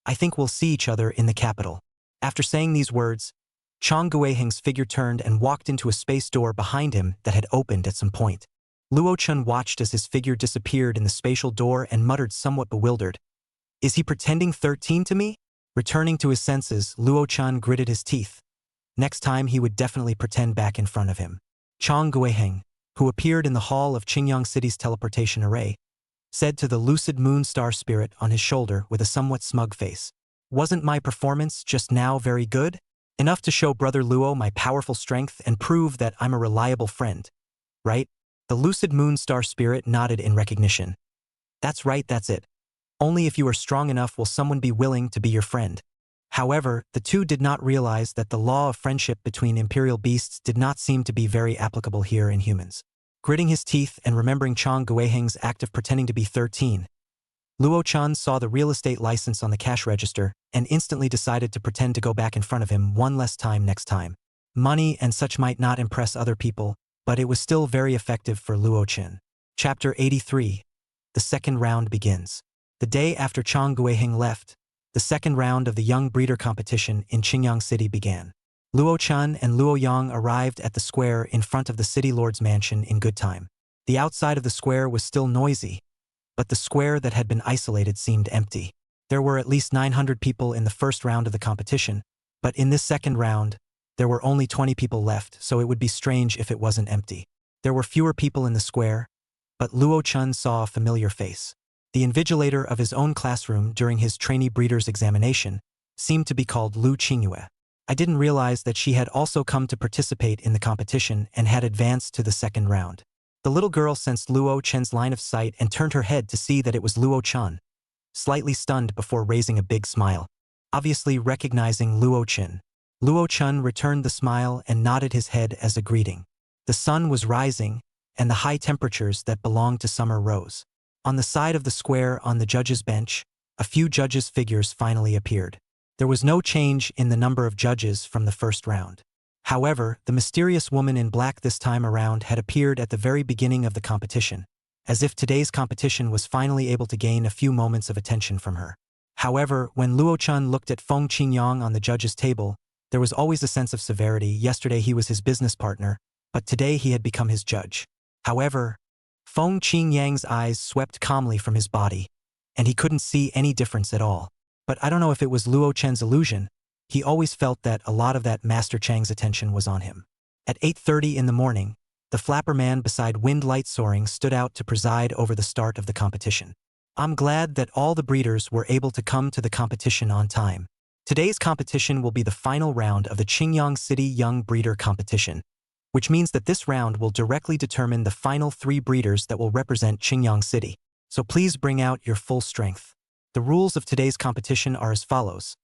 I think we'll see each other in the capital." After saying these words, Chang Guiheng's figure turned and walked into a space door behind him that had opened at some point. Luo Chun watched as his figure disappeared in the spatial door and muttered somewhat bewildered, "Is he pretending 13 to me?" Returning to his senses, Luo Chun gritted his teeth. Next time he would definitely pretend back in front of him. Chang Guiheng, who appeared in the hall of Qingyang City's teleportation array, said to the Lucid Moon Star spirit on his shoulder with a somewhat smug face, "Wasn't my performance just now very good? Enough to show Brother Luo my powerful strength and prove that I'm a reliable friend, right?" The Lucid Moon Star spirit nodded in recognition. "That's right, that's it. Only if you are strong enough will someone be willing to be your friend." However, the two did not realize that the law of friendship between imperial beasts did not seem to be very applicable here in humans. Gritting his teeth and remembering Chang Guiheng's act of pretending to be 13, Luo Chun saw the real estate license on the cash register and instantly decided to pretend to go back in front of him one less time next time. Money and such might not impress other people, but it was still very effective for Luo Chun. Chapter 83. the second round begins. The day after Chang Guiheng left, the second round of the Young Breeder Competition in Qingyang City began. Luo Chun and Luo Yang arrived at the square in front of the city lord's mansion in good time. The outside of the square was still noisy, but the square that had been isolated seemed empty. There were at least 900 people in the first round of the competition, but in this second round, there were only 20 people left, so it would be strange if it wasn't empty. There were fewer people in the square, but Luo Chun saw a familiar face. The invigilator of his own classroom during his trainee breeder's examination seemed to be called Lu Qingyue. I didn't realize that she had also come to participate in the competition and had advanced to the second round. The little girl sensed Luo Chen's line of sight and turned her head to see that it was Luo Chun, slightly stunned before raising a big smile. Obviously recognizing Luo Chen, Luo Chun returned the smile and nodded his head as a greeting. The sun was rising, and the high temperatures that belonged to summer rose. On the side of the square on the judges' bench, a few judges' figures finally appeared. There was no change in the number of judges from the first round. However, the mysterious woman in black this time around had appeared at the very beginning of the competition, as if today's competition was finally able to gain a few moments of attention from her. However, when Luo Chun looked at Feng Qingyang on the judges' table, there was always a sense of severity. Yesterday he was his business partner, but today he had become his judge. However, Feng Qingyang's eyes swept calmly from his body, and he couldn't see any difference at all. But I don't know if it was Luo Chen's illusion. He always felt that a lot of that Master Chang's attention was on him. At 8:30 in the morning, the flapper man beside Wind Light Soaring stood out to preside over the start of the competition. I'm glad that all the breeders were able to come to the competition on time. Today's competition will be the final round of the Qingyang City Young Breeder Competition, which means that this round will directly determine the final 3 breeders that will represent Qingyang City. So please bring out your full strength. The rules of today's competition are as follows.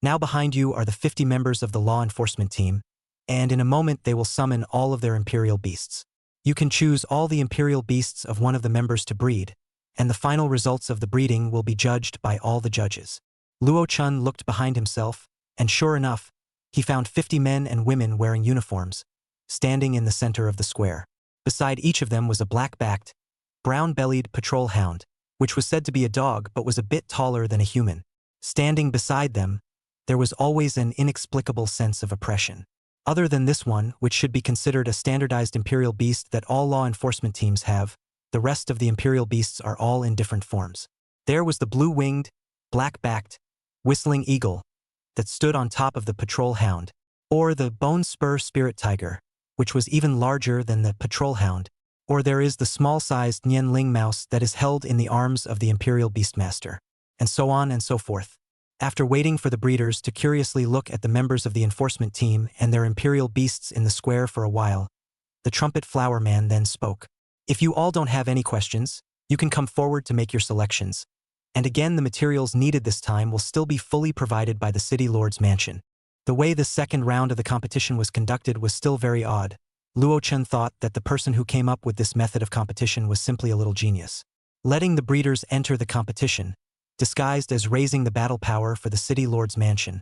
Now behind you are the 50 members of the law enforcement team, and in a moment they will summon all of their imperial beasts. You can choose all the imperial beasts of one of the members to breed, and the final results of the breeding will be judged by all the judges. Luo Chun looked behind himself, and sure enough, he found 50 men and women wearing uniforms, standing in the center of the square. Beside each of them was a black-backed, brown-bellied patrol hound, which was said to be a dog but was a bit taller than a human. Standing beside them, there was always an inexplicable sense of oppression. Other than this one, which should be considered a standardized imperial beast that all law enforcement teams have, the rest of the imperial beasts are all in different forms. There was the blue-winged, black-backed, whistling eagle that stood on top of the patrol hound, or the bone spur spirit tiger, which was even larger than the patrol hound, or there is the small-sized Nianling mouse that is held in the arms of the imperial beastmaster, and so on and so forth. After waiting for the breeders to curiously look at the members of the enforcement team and their imperial beasts in the square for a while, the trumpet flower man then spoke. If you all don't have any questions, you can come forward to make your selections. And again, the materials needed this time will still be fully provided by the city lord's mansion. The way the second round of the competition was conducted was still very odd. Luo Chen thought that the person who came up with this method of competition was simply a little genius. Letting the breeders enter the competition, disguised as raising the battle power for the city lord's mansion.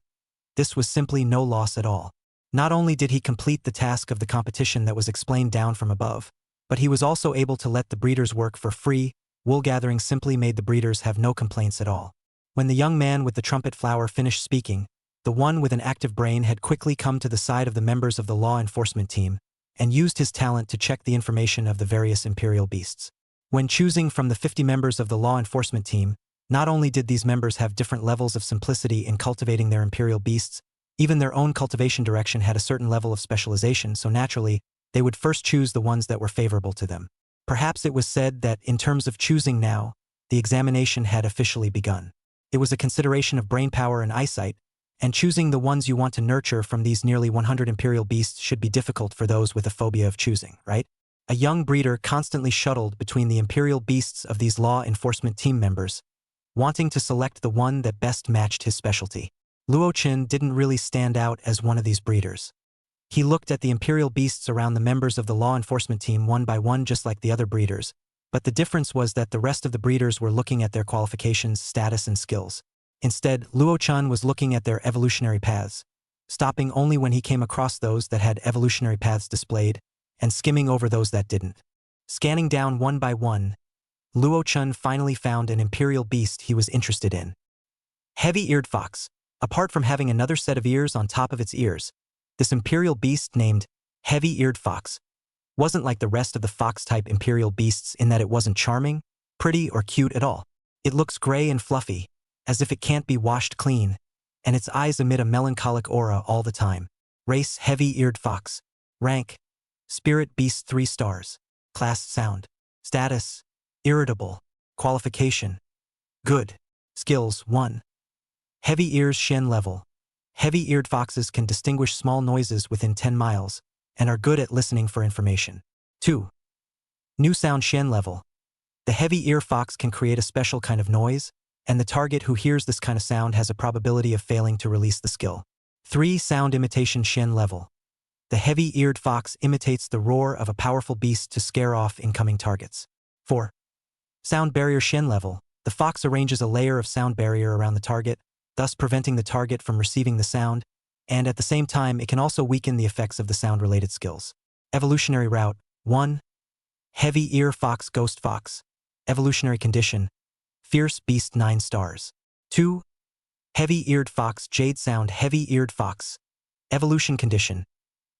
This was simply no loss at all. Not only did he complete the task of the competition that was explained down from above, but he was also able to let the breeders work for free. Wool gathering simply made the breeders have no complaints at all. When the young man with the trumpet flower finished speaking, the one with an active brain had quickly come to the side of the members of the law enforcement team and used his talent to check the information of the various imperial beasts. When choosing from the 50 members of the law enforcement team, not only did these members have different levels of simplicity in cultivating their imperial beasts, even their own cultivation direction had a certain level of specialization, so naturally, they would first choose the ones that were favorable to them. Perhaps it was said that in terms of choosing now, the examination had officially begun. It was a consideration of brainpower and eyesight, and choosing the ones you want to nurture from these nearly 100 imperial beasts should be difficult for those with a phobia of choosing, right? A young breeder constantly shuttled between the imperial beasts of these law enforcement team members, wanting to select the one that best matched his specialty. Luo Chen didn't really stand out as one of these breeders. He looked at the imperial beasts around the members of the law enforcement team one by one just like the other breeders, but the difference was that the rest of the breeders were looking at their qualifications, status, and skills. Instead, Luo Chen was looking at their evolutionary paths, stopping only when he came across those that had evolutionary paths displayed, and skimming over those that didn't. Scanning down one by one, Luo Chun finally found an imperial beast he was interested in. Heavy-eared fox. Apart from having another set of ears on top of its ears, this imperial beast named heavy-eared fox wasn't like the rest of the fox-type imperial beasts in that it wasn't charming, pretty, or cute at all. It looks gray and fluffy, as if it can't be washed clean, and its eyes emit a melancholic aura all the time. Race, heavy-eared fox. Rank, spirit beast 3 stars. Class, sound. Status, irritable. Qualification, good. Skills, 1. Heavy ears Shen level. Heavy-eared foxes can distinguish small noises within 10 miles, and are good at listening for information. 2. New sound Shen level. The heavy-ear fox can create a special kind of noise, and the target who hears this kind of sound has a probability of failing to release the skill. 3. Sound imitation Shen level. The heavy-eared fox imitates the roar of a powerful beast to scare off incoming targets. 4. Sound barrier Shen level. The fox arranges a layer of sound barrier around the target, thus preventing the target from receiving the sound, and at the same time it can also weaken the effects of the sound-related skills. Evolutionary route. 1. Heavy-ear fox ghost fox. Evolutionary condition, fierce beast 9 stars. 2. Heavy-eared fox jade sound heavy-eared fox. Evolution condition,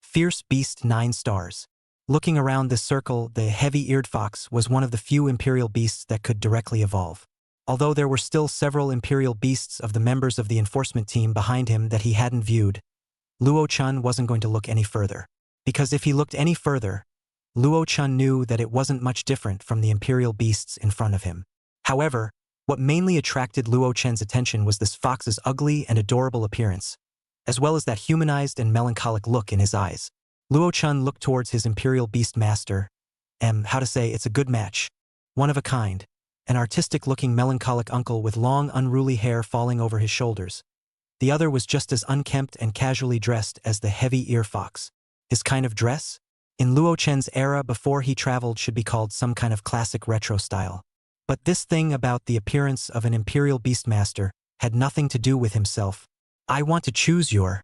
fierce beast 9 stars. Looking around this circle, the heavy-eared fox was one of the few imperial beasts that could directly evolve. Although there were still several imperial beasts of the members of the enforcement team behind him that he hadn't viewed, Luo Chun wasn't going to look any further. Because if he looked any further, Luo Chun knew that it wasn't much different from the imperial beasts in front of him. However, what mainly attracted Luo Chen's attention was this fox's ugly and adorable appearance, as well as that humanized and melancholic look in his eyes. Luo Chun looked towards his imperial beastmaster. It's a good match. One of a kind. An artistic-looking melancholic uncle with long, unruly hair falling over his shoulders. The other was just as unkempt and casually dressed as the heavy-ear fox. His kind of dress? In Luo Chen's era before he traveled should be called some kind of classic retro style. But this thing about the appearance of an imperial beastmaster had nothing to do with himself. I want to choose your.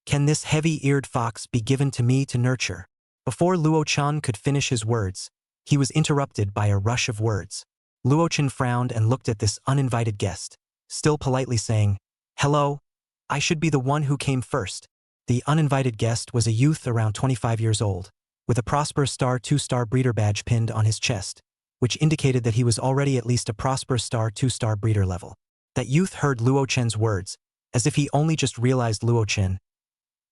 Can this heavy-eared fox be given to me to nurture? Before Luo Chen could finish his words, he was interrupted by a rush of words. Luo Chen frowned and looked at this uninvited guest, still politely saying, "Hello, I should be the one who came first." The uninvited guest was a youth around 25 years old, with a Prosperous Star 2-star breeder badge pinned on his chest, which indicated that he was already at least a Prosperous Star 2-star breeder level. That youth heard Luo Chen's words, as if he only just realized. Luo Chen,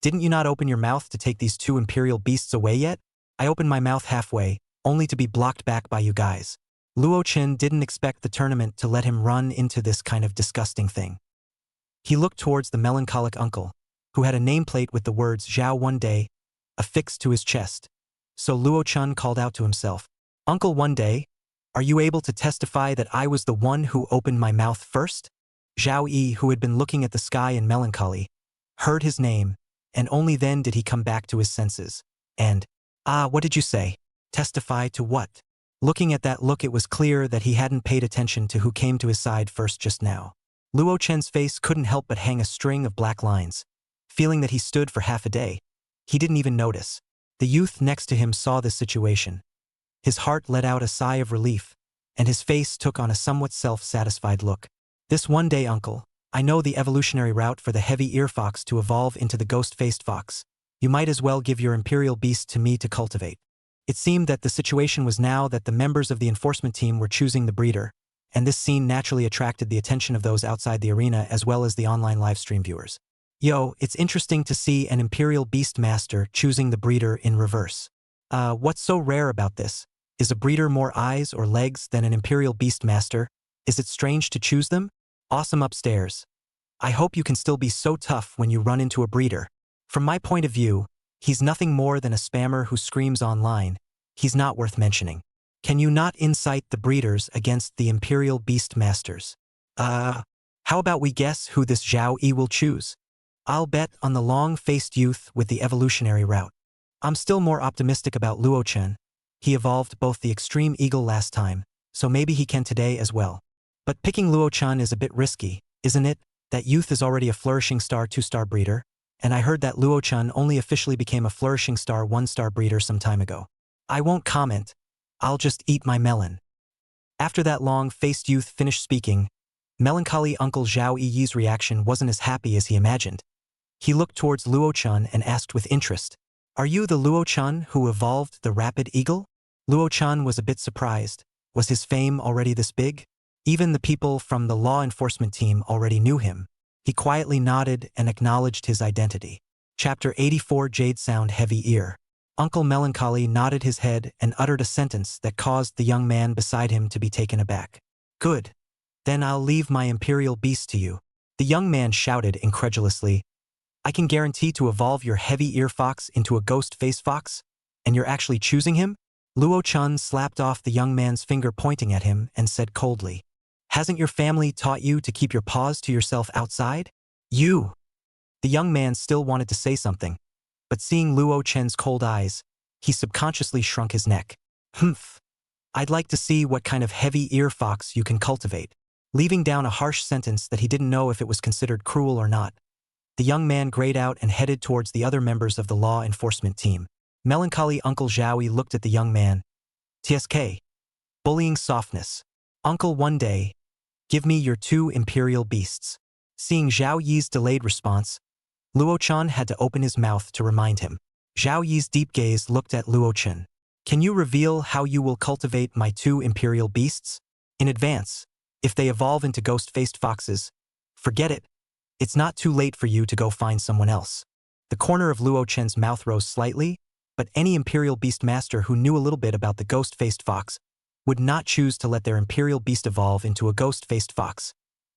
didn't you not open your mouth to take these 2 imperial beasts away yet? I opened my mouth halfway, only to be blocked back by you guys. Luo Chen didn't expect the tournament to let him run into this kind of disgusting thing. He looked towards the melancholic uncle, who had a nameplate with the words Zhao One Day affixed to his chest. So Luo Chen called out to himself, "Uncle One Day, are you able to testify that I was the one who opened my mouth first?" Zhao Yi, who had been looking at the sky in melancholy, heard his name, and only then did he come back to his senses. And, what did you say? Testify to what? Looking at that look, it was clear that he hadn't paid attention to who came to his side first just now. Luo Chen's face couldn't help but hang a string of black lines. Feeling that he stood for half a day, he didn't even notice. The youth next to him saw this situation. His heart let out a sigh of relief, and his face took on a somewhat self-satisfied look. "This One Day, uncle, I know the evolutionary route for the heavy-ear fox to evolve into the ghost-faced fox. You might as well give your imperial beast to me to cultivate." It seemed that the situation was now that the members of the enforcement team were choosing the breeder, and this scene naturally attracted the attention of those outside the arena as well as the online livestream viewers. Yo, it's interesting to see an imperial beastmaster choosing the breeder in reverse. What's so rare about this? Is a breeder more eyes or legs than an imperial beastmaster? Is it strange to choose them? Awesome upstairs. I hope you can still be so tough when you run into a breeder. From my point of view, he's nothing more than a spammer who screams online. He's not worth mentioning. Can you not incite the breeders against the imperial beastmasters? How about we guess who this Zhao Yi will choose? I'll bet on the long-faced youth with the evolutionary route. I'm still more optimistic about Luo Chen. He evolved both the extreme eagle last time, so maybe he can today as well. But picking Luo Chen is a bit risky, isn't it? That youth is already a flourishing star 2-star breeder, and I heard that Luo Chen only officially became a flourishing star 1-star breeder some time ago. I won't comment. I'll just eat my melon. After that long-faced youth finished speaking, melancholy Uncle Zhao Yi's reaction wasn't as happy as he imagined. He looked towards Luo Chun and asked with interest, "Are you the Luo Chun who evolved the rapid eagle?" Luo Chun was a bit surprised. Was his fame already this big? Even the people from the law enforcement team already knew him. He quietly nodded and acknowledged his identity. Chapter 84 Jade Sound Heavy Ear. Uncle Melancholy nodded his head and uttered a sentence that caused the young man beside him to be taken aback. "Good. Then I'll leave my imperial beast to you." The young man shouted incredulously, "I can guarantee to evolve your heavy ear fox into a ghost face fox? And you're actually choosing him?" Luo Chun slapped off the young man's finger pointing at him and said coldly, "Hasn't your family taught you to keep your paws to yourself outside? You!" The young man still wanted to say something, but seeing Luo Chen's cold eyes, he subconsciously shrunk his neck. "Humph. I'd like to see what kind of heavy ear fox you can cultivate." Leaving down a harsh sentence that he didn't know if it was considered cruel or not, the young man grayed out and headed towards the other members of the law enforcement team. Melancholy Uncle Zhaoyi looked at the young man. "TSK. Bullying softness. Uncle, one day, give me your 2 imperial beasts." Seeing Zhao Yi's delayed response, Luo Chun had to open his mouth to remind him. Zhao Yi's deep gaze looked at Luo Chun. "Can you reveal how you will cultivate my 2 imperial beasts? In advance, if they evolve into ghost-faced foxes, forget it. It's not too late for you to go find someone else." The corner of Luo Chen's mouth rose slightly, but any imperial beastmaster who knew a little bit about the ghost-faced fox would not choose to let their imperial beast evolve into a ghost-faced fox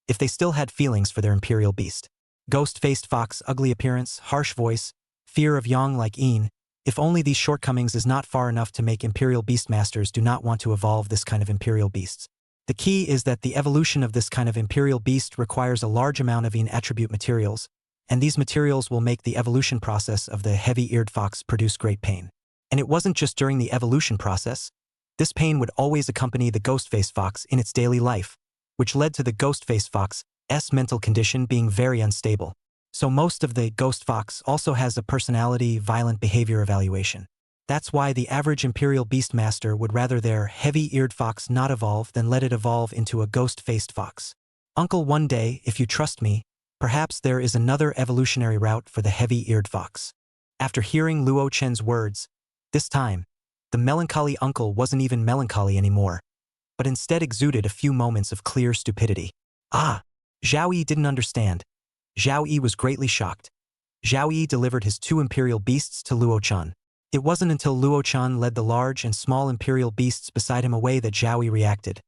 if they still had feelings for their imperial beast. Ghost-faced fox, ugly appearance, harsh voice, fear of yang like Een. If only these shortcomings is not far enough to make imperial beastmasters do not want to evolve this kind of imperial beasts. The key is that the evolution of this kind of imperial beast requires a large amount of Een attribute materials, and these materials will make the evolution process of the heavy-eared fox produce great pain. And it wasn't just during the evolution process. This pain would always accompany the ghost-faced fox in its daily life, which led to the ghost-faced fox's mental condition being very unstable. So most of the ghost fox also has a personality, violent behavior evaluation. That's why the average imperial beastmaster would rather their heavy-eared fox not evolve than let it evolve into a ghost-faced fox. "Uncle, one day, if you trust me, perhaps there is another evolutionary route for the heavy-eared fox." After hearing Luo Chen's words, this time, the melancholy uncle wasn't even melancholy anymore, but instead exuded a few moments of clear stupidity. Ah! Zhao Yi didn't understand. Zhao Yi was greatly shocked. Zhao Yi delivered his 2 imperial beasts to Luo Chun. It wasn't until Luo Chun led the large and small imperial beasts beside him away that Zhao Yi reacted.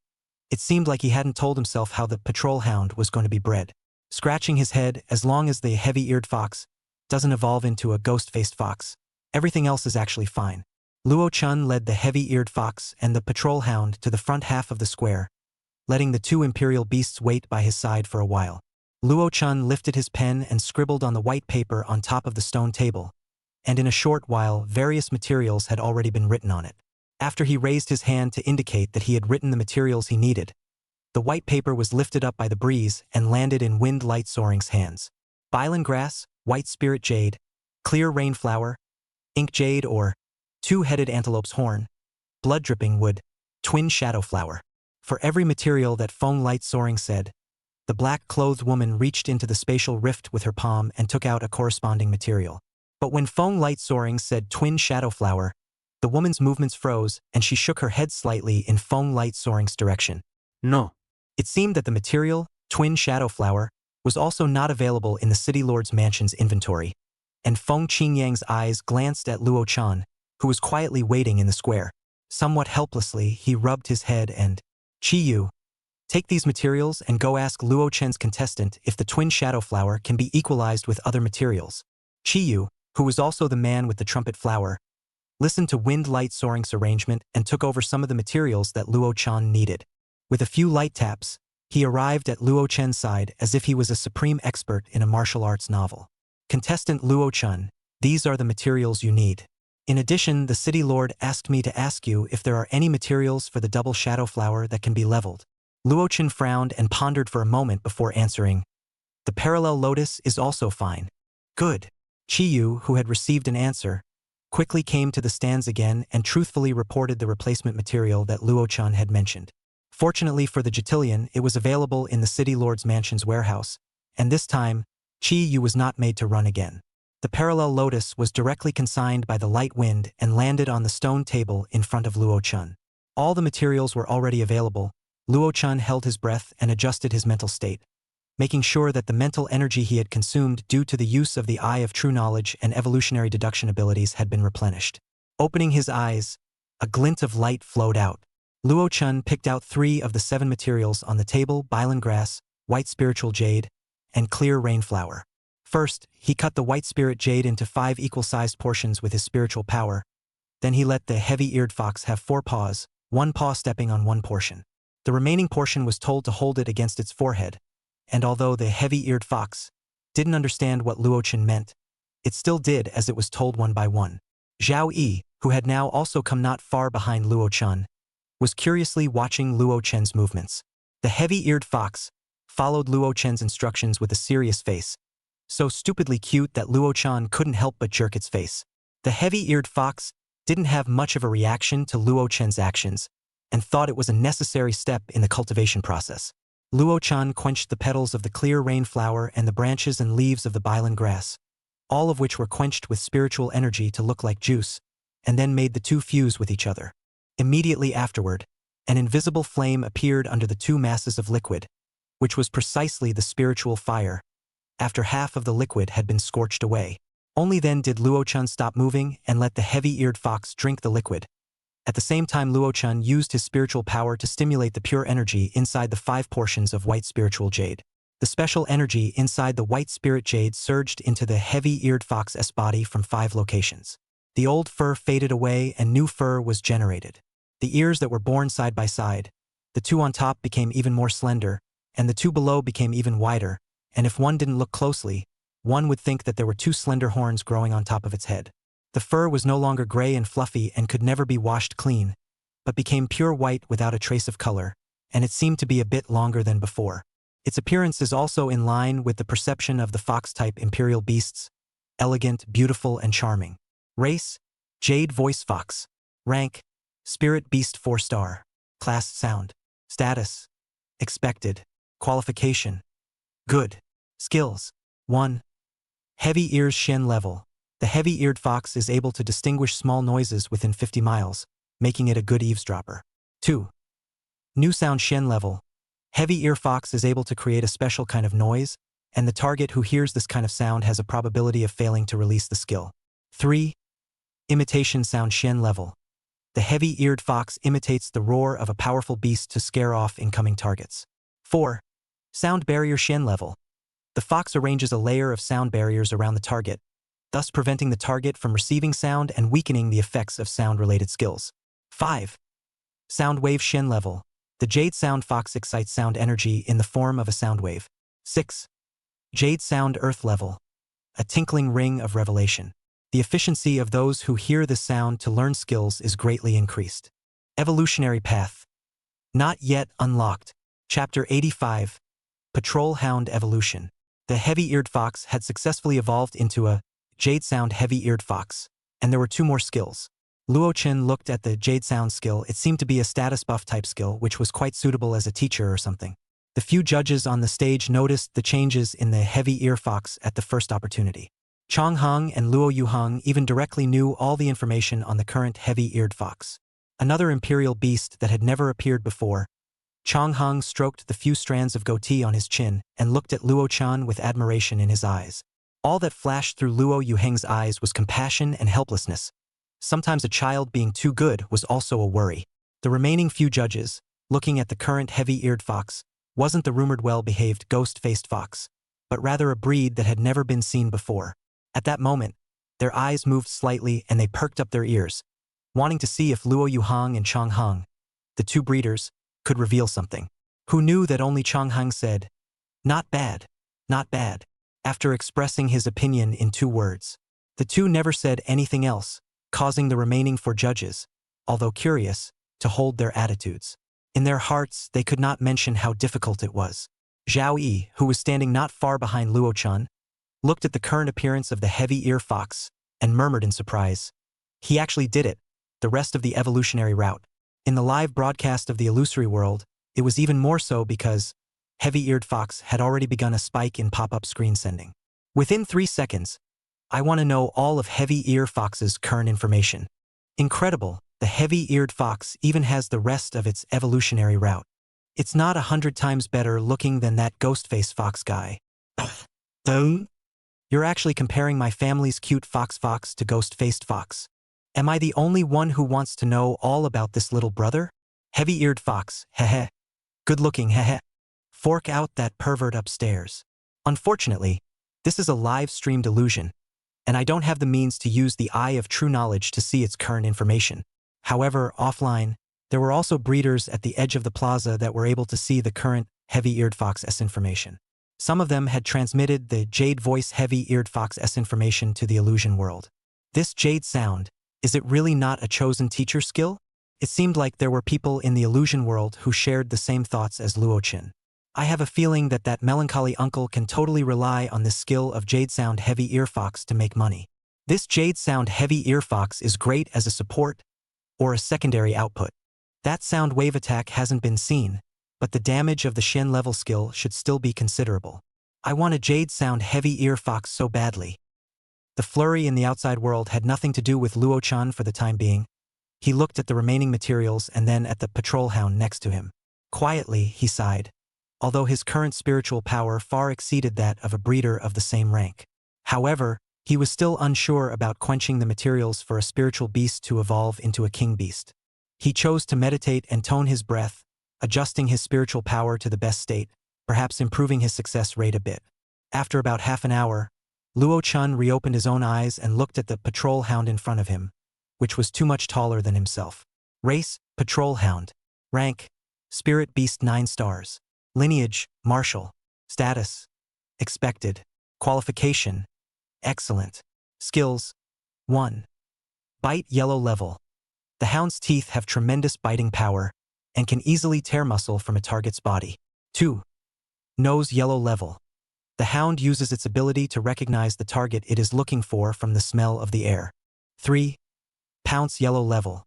It seemed like he hadn't told himself how the patrol hound was going to be bred. Scratching his head, as long as the heavy-eared fox doesn't evolve into a ghost-faced fox, everything else is actually fine. Luo Chun led the heavy-eared fox and the patrol hound to the front half of the square, letting the 2 imperial beasts wait by his side for a while. Luo Chun lifted his pen and scribbled on the white paper on top of the stone table, and in a short while various materials had already been written on it. After he raised his hand to indicate that he had written the materials he needed, the white paper was lifted up by the breeze and landed in Wind Light Soaring's hands. Bylon grass, white spirit jade, clear rainflower, ink jade or 2-headed antelope's horn, blood-dripping wood, twin shadow flower. For every material that Feng Light Soaring said, the black-clothed woman reached into the spatial rift with her palm and took out a corresponding material. But when Feng Light Soaring said twin shadow flower, the woman's movements froze and she shook her head slightly in Feng Light Soaring's direction. No. It seemed that the material, twin shadow flower, was also not available in the City Lord's mansion's inventory, and Feng Qingyang's eyes glanced at Luo Chan, who was quietly waiting in the square. Somewhat helplessly, he rubbed his head and, "Qi Yu, take these materials and go ask Luo Chen's contestant if the twin shadow flower can be equalized with other materials." Qi Yu, who was also the man with the trumpet flower, listened to Wind Light Soaring's arrangement and took over some of the materials that Luo Chan needed. With a few light taps, he arrived at Luo Chen's side as if he was a supreme expert in a martial arts novel. "Contestant Luo Chen, these are the materials you need. In addition, the City Lord asked me to ask you if there are any materials for the double shadow flower that can be leveled." Luo Chen frowned and pondered for a moment before answering, "The parallel lotus is also fine." "Good." Qi Yu, who had received an answer, quickly came to the stands again and truthfully reported the replacement material that Luo Chen had mentioned. Fortunately for the Jitillion, it was available in the City Lord's Mansion's warehouse, and this time, Chi Yu was not made to run again. The parallel lotus was directly consigned by the light wind and landed on the stone table in front of Luo Chun. All the materials were already available. Luo Chun held his breath and adjusted his mental state, making sure that the mental energy he had consumed due to the use of the Eye of True Knowledge and evolutionary deduction abilities had been replenished. Opening his eyes, a glint of light flowed out. Luo Chun picked out 3 of the 7 materials on the table: Bailan grass, white spiritual jade, and clear rainflower. First, he cut the white spirit jade into 5 equal-sized portions with his spiritual power. Then he let the heavy-eared fox have 4 paws, 1 paw stepping on 1 portion. The remaining portion was told to hold it against its forehead, and although the heavy-eared fox didn't understand what Luo Chun meant, it still did as it was told one by one. Zhao Yi, who had now also come not far behind Luo Chun, was curiously watching Luo Chen's movements. The heavy-eared fox followed Luo Chen's instructions with a serious face, so stupidly cute that Luo Chun couldn't help but jerk its face. The heavy-eared fox didn't have much of a reaction to Luo Chen's actions and thought it was a necessary step in the cultivation process. Luo Chun quenched the petals of the clear rainflower and the branches and leaves of the Bailan grass, all of which were quenched with spiritual energy to look like juice, and then made the 2 fuse with each other. Immediately afterward, an invisible flame appeared under the 2 masses of liquid, which was precisely the spiritual fire, after half of the liquid had been scorched away. Only then did Luo Chun stop moving and let the heavy-eared fox drink the liquid. At the same time, Luo Chun used his spiritual power to stimulate the pure energy inside the 5 portions of white spiritual jade. The special energy inside the white spirit jade surged into the heavy-eared fox's body from 5 locations. The old fur faded away and new fur was generated. The ears that were born side by side, the 2 on top became even more slender, and the 2 below became even wider, and if one didn't look closely, one would think that there were 2 slender horns growing on top of its head. The fur was no longer gray and fluffy and could never be washed clean, but became pure white without a trace of color, and it seemed to be a bit longer than before. Its appearance is also in line with the perception of the fox-type imperial beasts: elegant, beautiful, and charming. Race: Jade Voice Fox. Rank: Spirit Beast 4-star. Class: Sound. Status: Expected. Qualification: Good. Skills: 1. Heavy Ears Shen Level. The heavy-eared fox is able to distinguish small noises within 50 miles, making it a good eavesdropper. 2. New Sound Shen Level. Heavy ear fox is able to create a special kind of noise, and the target who hears this kind of sound has a probability of failing to release the skill. 3. Imitation Sound Shen Level. The heavy-eared fox imitates the roar of a powerful beast to scare off incoming targets. 4. Sound Barrier Shen Level. The fox arranges a layer of sound barriers around the target, thus preventing the target from receiving sound and weakening the effects of sound-related skills. 5. Sound Wave Shen Level. The Jade Sound Fox excites sound energy in the form of a sound wave. 6. Jade Sound Earth Level. A tinkling ring of revelation. The efficiency of those who hear this sound to learn skills is greatly increased. Evolutionary Path. Not yet unlocked. Chapter 85. Patrol Hound Evolution. The heavy-eared fox had successfully evolved into a Jade Sound heavy-eared fox, and there were 2 more skills. Luo Chen looked at the Jade Sound skill. It seemed to be a status buff type skill, which was quite suitable as a teacher or something. The few judges on the stage noticed the changes in the heavy-ear fox at the first opportunity. Chang Heng and Luo Yuheng even directly knew all the information on the current heavy-eared fox. Another imperial beast that had never appeared before. Chang Heng stroked the few strands of goatee on his chin and looked at Luo Chan with admiration in his eyes. All that flashed through Luo Yuheng's eyes was compassion and helplessness. Sometimes a child being too good was also a worry. The remaining few judges, looking at the current heavy-eared fox, wasn't the rumored well-behaved ghost-faced fox, but rather a breed that had never been seen before. At that moment, their eyes moved slightly and they perked up their ears, wanting to see if Luo Yuheng and Chang Heng, the 2 breeders, could reveal something. Who knew that only Chang Heng said, "Not bad, not bad," after expressing his opinion in 2 words. The 2 never said anything else, causing the remaining 4 judges, although curious, to hold their attitudes. In their hearts, they could not mention how difficult it was. Zhao Yi, who was standing not far behind Luo Chun, looked at the current appearance of the heavy-ear fox and murmured in surprise. He actually did it, the rest of the evolutionary route. In the live broadcast of the illusory world, It was even more so because Heavy-Eared Fox had already begun a spike in pop-up screen sending. Within 3 seconds, I want to know all of Heavy-Eared Fox's current information. Incredible, the Heavy-Eared Fox even has the rest of its evolutionary route. It's not 100 times better looking than that Ghostface Fox guy. You're actually comparing my family's cute fox to Ghost-Faced Fox. Am I the only one who wants to know all about this little brother? Heavy-Eared Fox, heh. Good looking, heh. Fork out that pervert upstairs. Unfortunately, this is a live-streamed illusion, and I don't have the means to use the eye of true knowledge to see its current information. However, offline, there were also breeders at the edge of the plaza that were able to see the current Heavy-Eared Fox information. Some of them had transmitted the Jade Voice Heavy-Eared Fox information to the illusion world. This Jade sound, is it really not a chosen teacher skill? It seemed like there were people in the illusion world who shared the same thoughts as Luo-chin. I have a feeling that that melancholy uncle can totally rely on this skill of Jade Sound Heavy Ear Fox to make money. This Jade Sound Heavy Ear Fox is great as a support or a secondary output. That sound wave attack hasn't been seen, but the damage of the Shen level skill should still be considerable. I want a Jade Sound Heavy Ear Fox so badly. The flurry in the outside world had nothing to do with Luo-chan for the time being. He looked at the remaining materials and then at the patrol hound next to him. Quietly, he sighed, although his current spiritual power far exceeded that of a breeder of the same rank. However, he was still unsure about quenching the materials for a spiritual beast to evolve into a king beast. He chose to meditate and tone his breath, adjusting his spiritual power to the best state, perhaps improving his success rate a bit. After about half an hour, Luo-chan reopened his own eyes and looked at the patrol hound in front of him, which was too much taller than himself. Race, patrol hound. Rank, spirit beast 9 stars. Lineage, martial. Status, expected. Qualification, excellent. Skills, 1. Bite yellow level. The hound's teeth have tremendous biting power and can easily tear muscle from a target's body. 2. Nose yellow level. The hound uses its ability to recognize the target it is looking for from the smell of the air. 3. Pounce yellow level.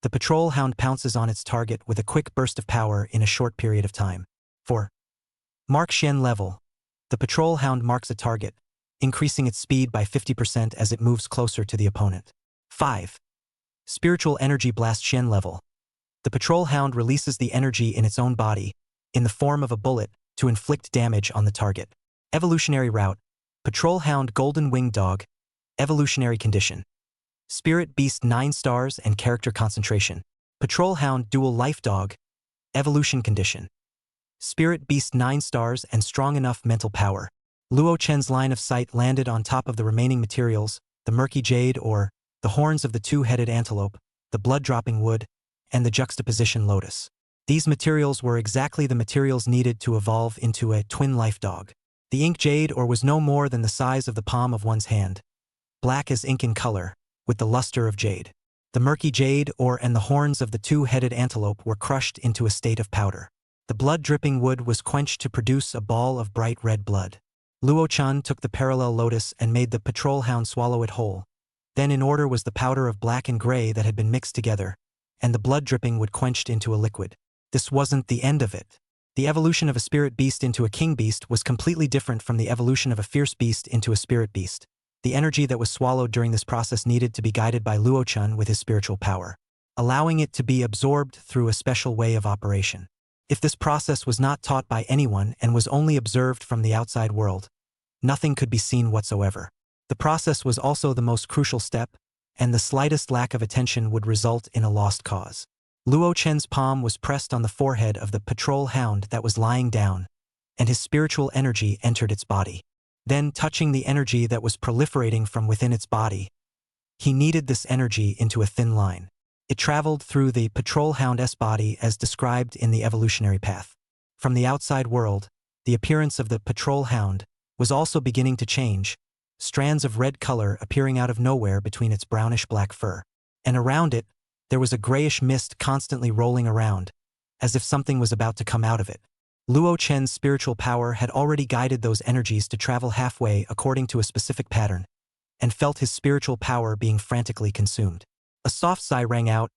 The patrol hound pounces on its target with a quick burst of power in a short period of time. 4. Mark Shen level. The patrol hound marks a target, increasing its speed by 50% as it moves closer to the opponent. 5. Spiritual energy blast Shen level. The patrol hound releases the energy in its own body, in the form of a bullet, to inflict damage on the target. Evolutionary route. Patrol hound golden winged dog. Evolutionary condition. Spirit beast 9 stars and character concentration. Patrol hound dual life dog. Evolution condition. Spirit beast 9 stars and strong enough mental power. Luo-chen's line of sight landed on top of the remaining materials, the murky jade or the horns of the two-headed antelope, the blood-dropping wood, and the juxtaposition lotus. These materials were exactly the materials needed to evolve into a twin life dog. The ink jade ore was no more than the size of the palm of one's hand, black as ink in color, with the luster of jade. The murky jade ore and the horns of the two-headed antelope were crushed into a state of powder. The blood-dripping wood was quenched to produce a ball of bright red blood. Luo-chan took the parallel lotus and made the patrol hound swallow it whole. Then in order was the powder of black and gray that had been mixed together, and the blood-dripping wood quenched into a liquid. This wasn't the end of it. The evolution of a spirit beast into a king beast was completely different from the evolution of a fierce beast into a spirit beast. The energy that was swallowed during this process needed to be guided by Luo-chan with his spiritual power, allowing it to be absorbed through a special way of operation. If this process was not taught by anyone and was only observed from the outside world, nothing could be seen whatsoever. The process was also the most crucial step, and the slightest lack of attention would result in a lost cause. Luo-chen's palm was pressed on the forehead of the patrol hound that was lying down, and his spiritual energy entered its body. Then, touching the energy that was proliferating from within its body, he kneaded this energy into a thin line. It traveled through the patrol hound's body as described in the evolutionary path. From the outside world, the appearance of the patrol hound was also beginning to change, strands of red color appearing out of nowhere between its brownish-black fur. And around it, there was a grayish mist constantly rolling around, as if something was about to come out of it. Luo-chen's spiritual power had already guided those energies to travel halfway according to a specific pattern, and felt his spiritual power being frantically consumed. A soft sigh rang out.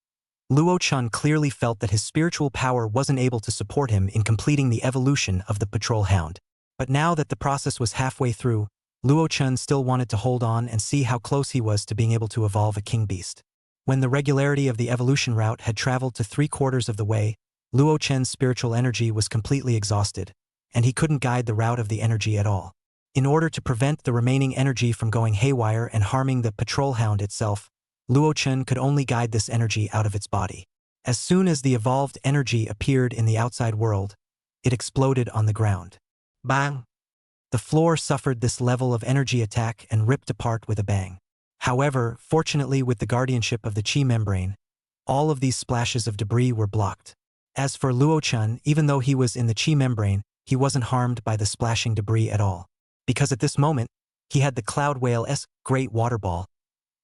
Luo Chun clearly felt that his spiritual power wasn't able to support him in completing the evolution of the patrol hound. But now that the process was halfway through, Luo Chun still wanted to hold on and see how close he was to being able to evolve a king beast. When the regularity of the evolution route had traveled to 3/4 of the way, Luo Chen's spiritual energy was completely exhausted, and he couldn't guide the route of the energy at all. In order to prevent the remaining energy from going haywire and harming the patrol hound itself, Luo Chen could only guide this energy out of its body. As soon as the evolved energy appeared in the outside world, it exploded on the ground. Bang! The floor suffered this level of energy attack and ripped apart with a bang. However, fortunately with the guardianship of the Qi membrane, all of these splashes of debris were blocked. As for Luo Chen, even though he was in the Qi membrane, he wasn't harmed by the splashing debris at all. Because at this moment, he had the Cloud Whale's Great Water Ball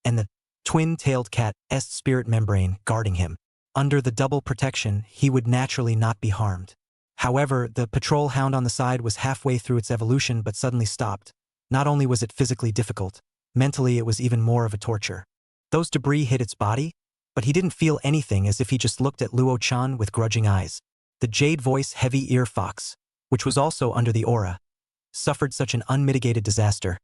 and the Twin-Tailed Cat's Spirit Membrane guarding him. Under the double protection, he would naturally not be harmed. However, the patrol hound on the side was halfway through its evolution but suddenly stopped. Not only was it physically difficult, mentally it was even more of a torture. Those debris hit its body, but he didn't feel anything, as if he just looked at Luo Chan with grudging eyes. The jade voice heavy ear fox, which was also under the aura, suffered such an unmitigated disaster,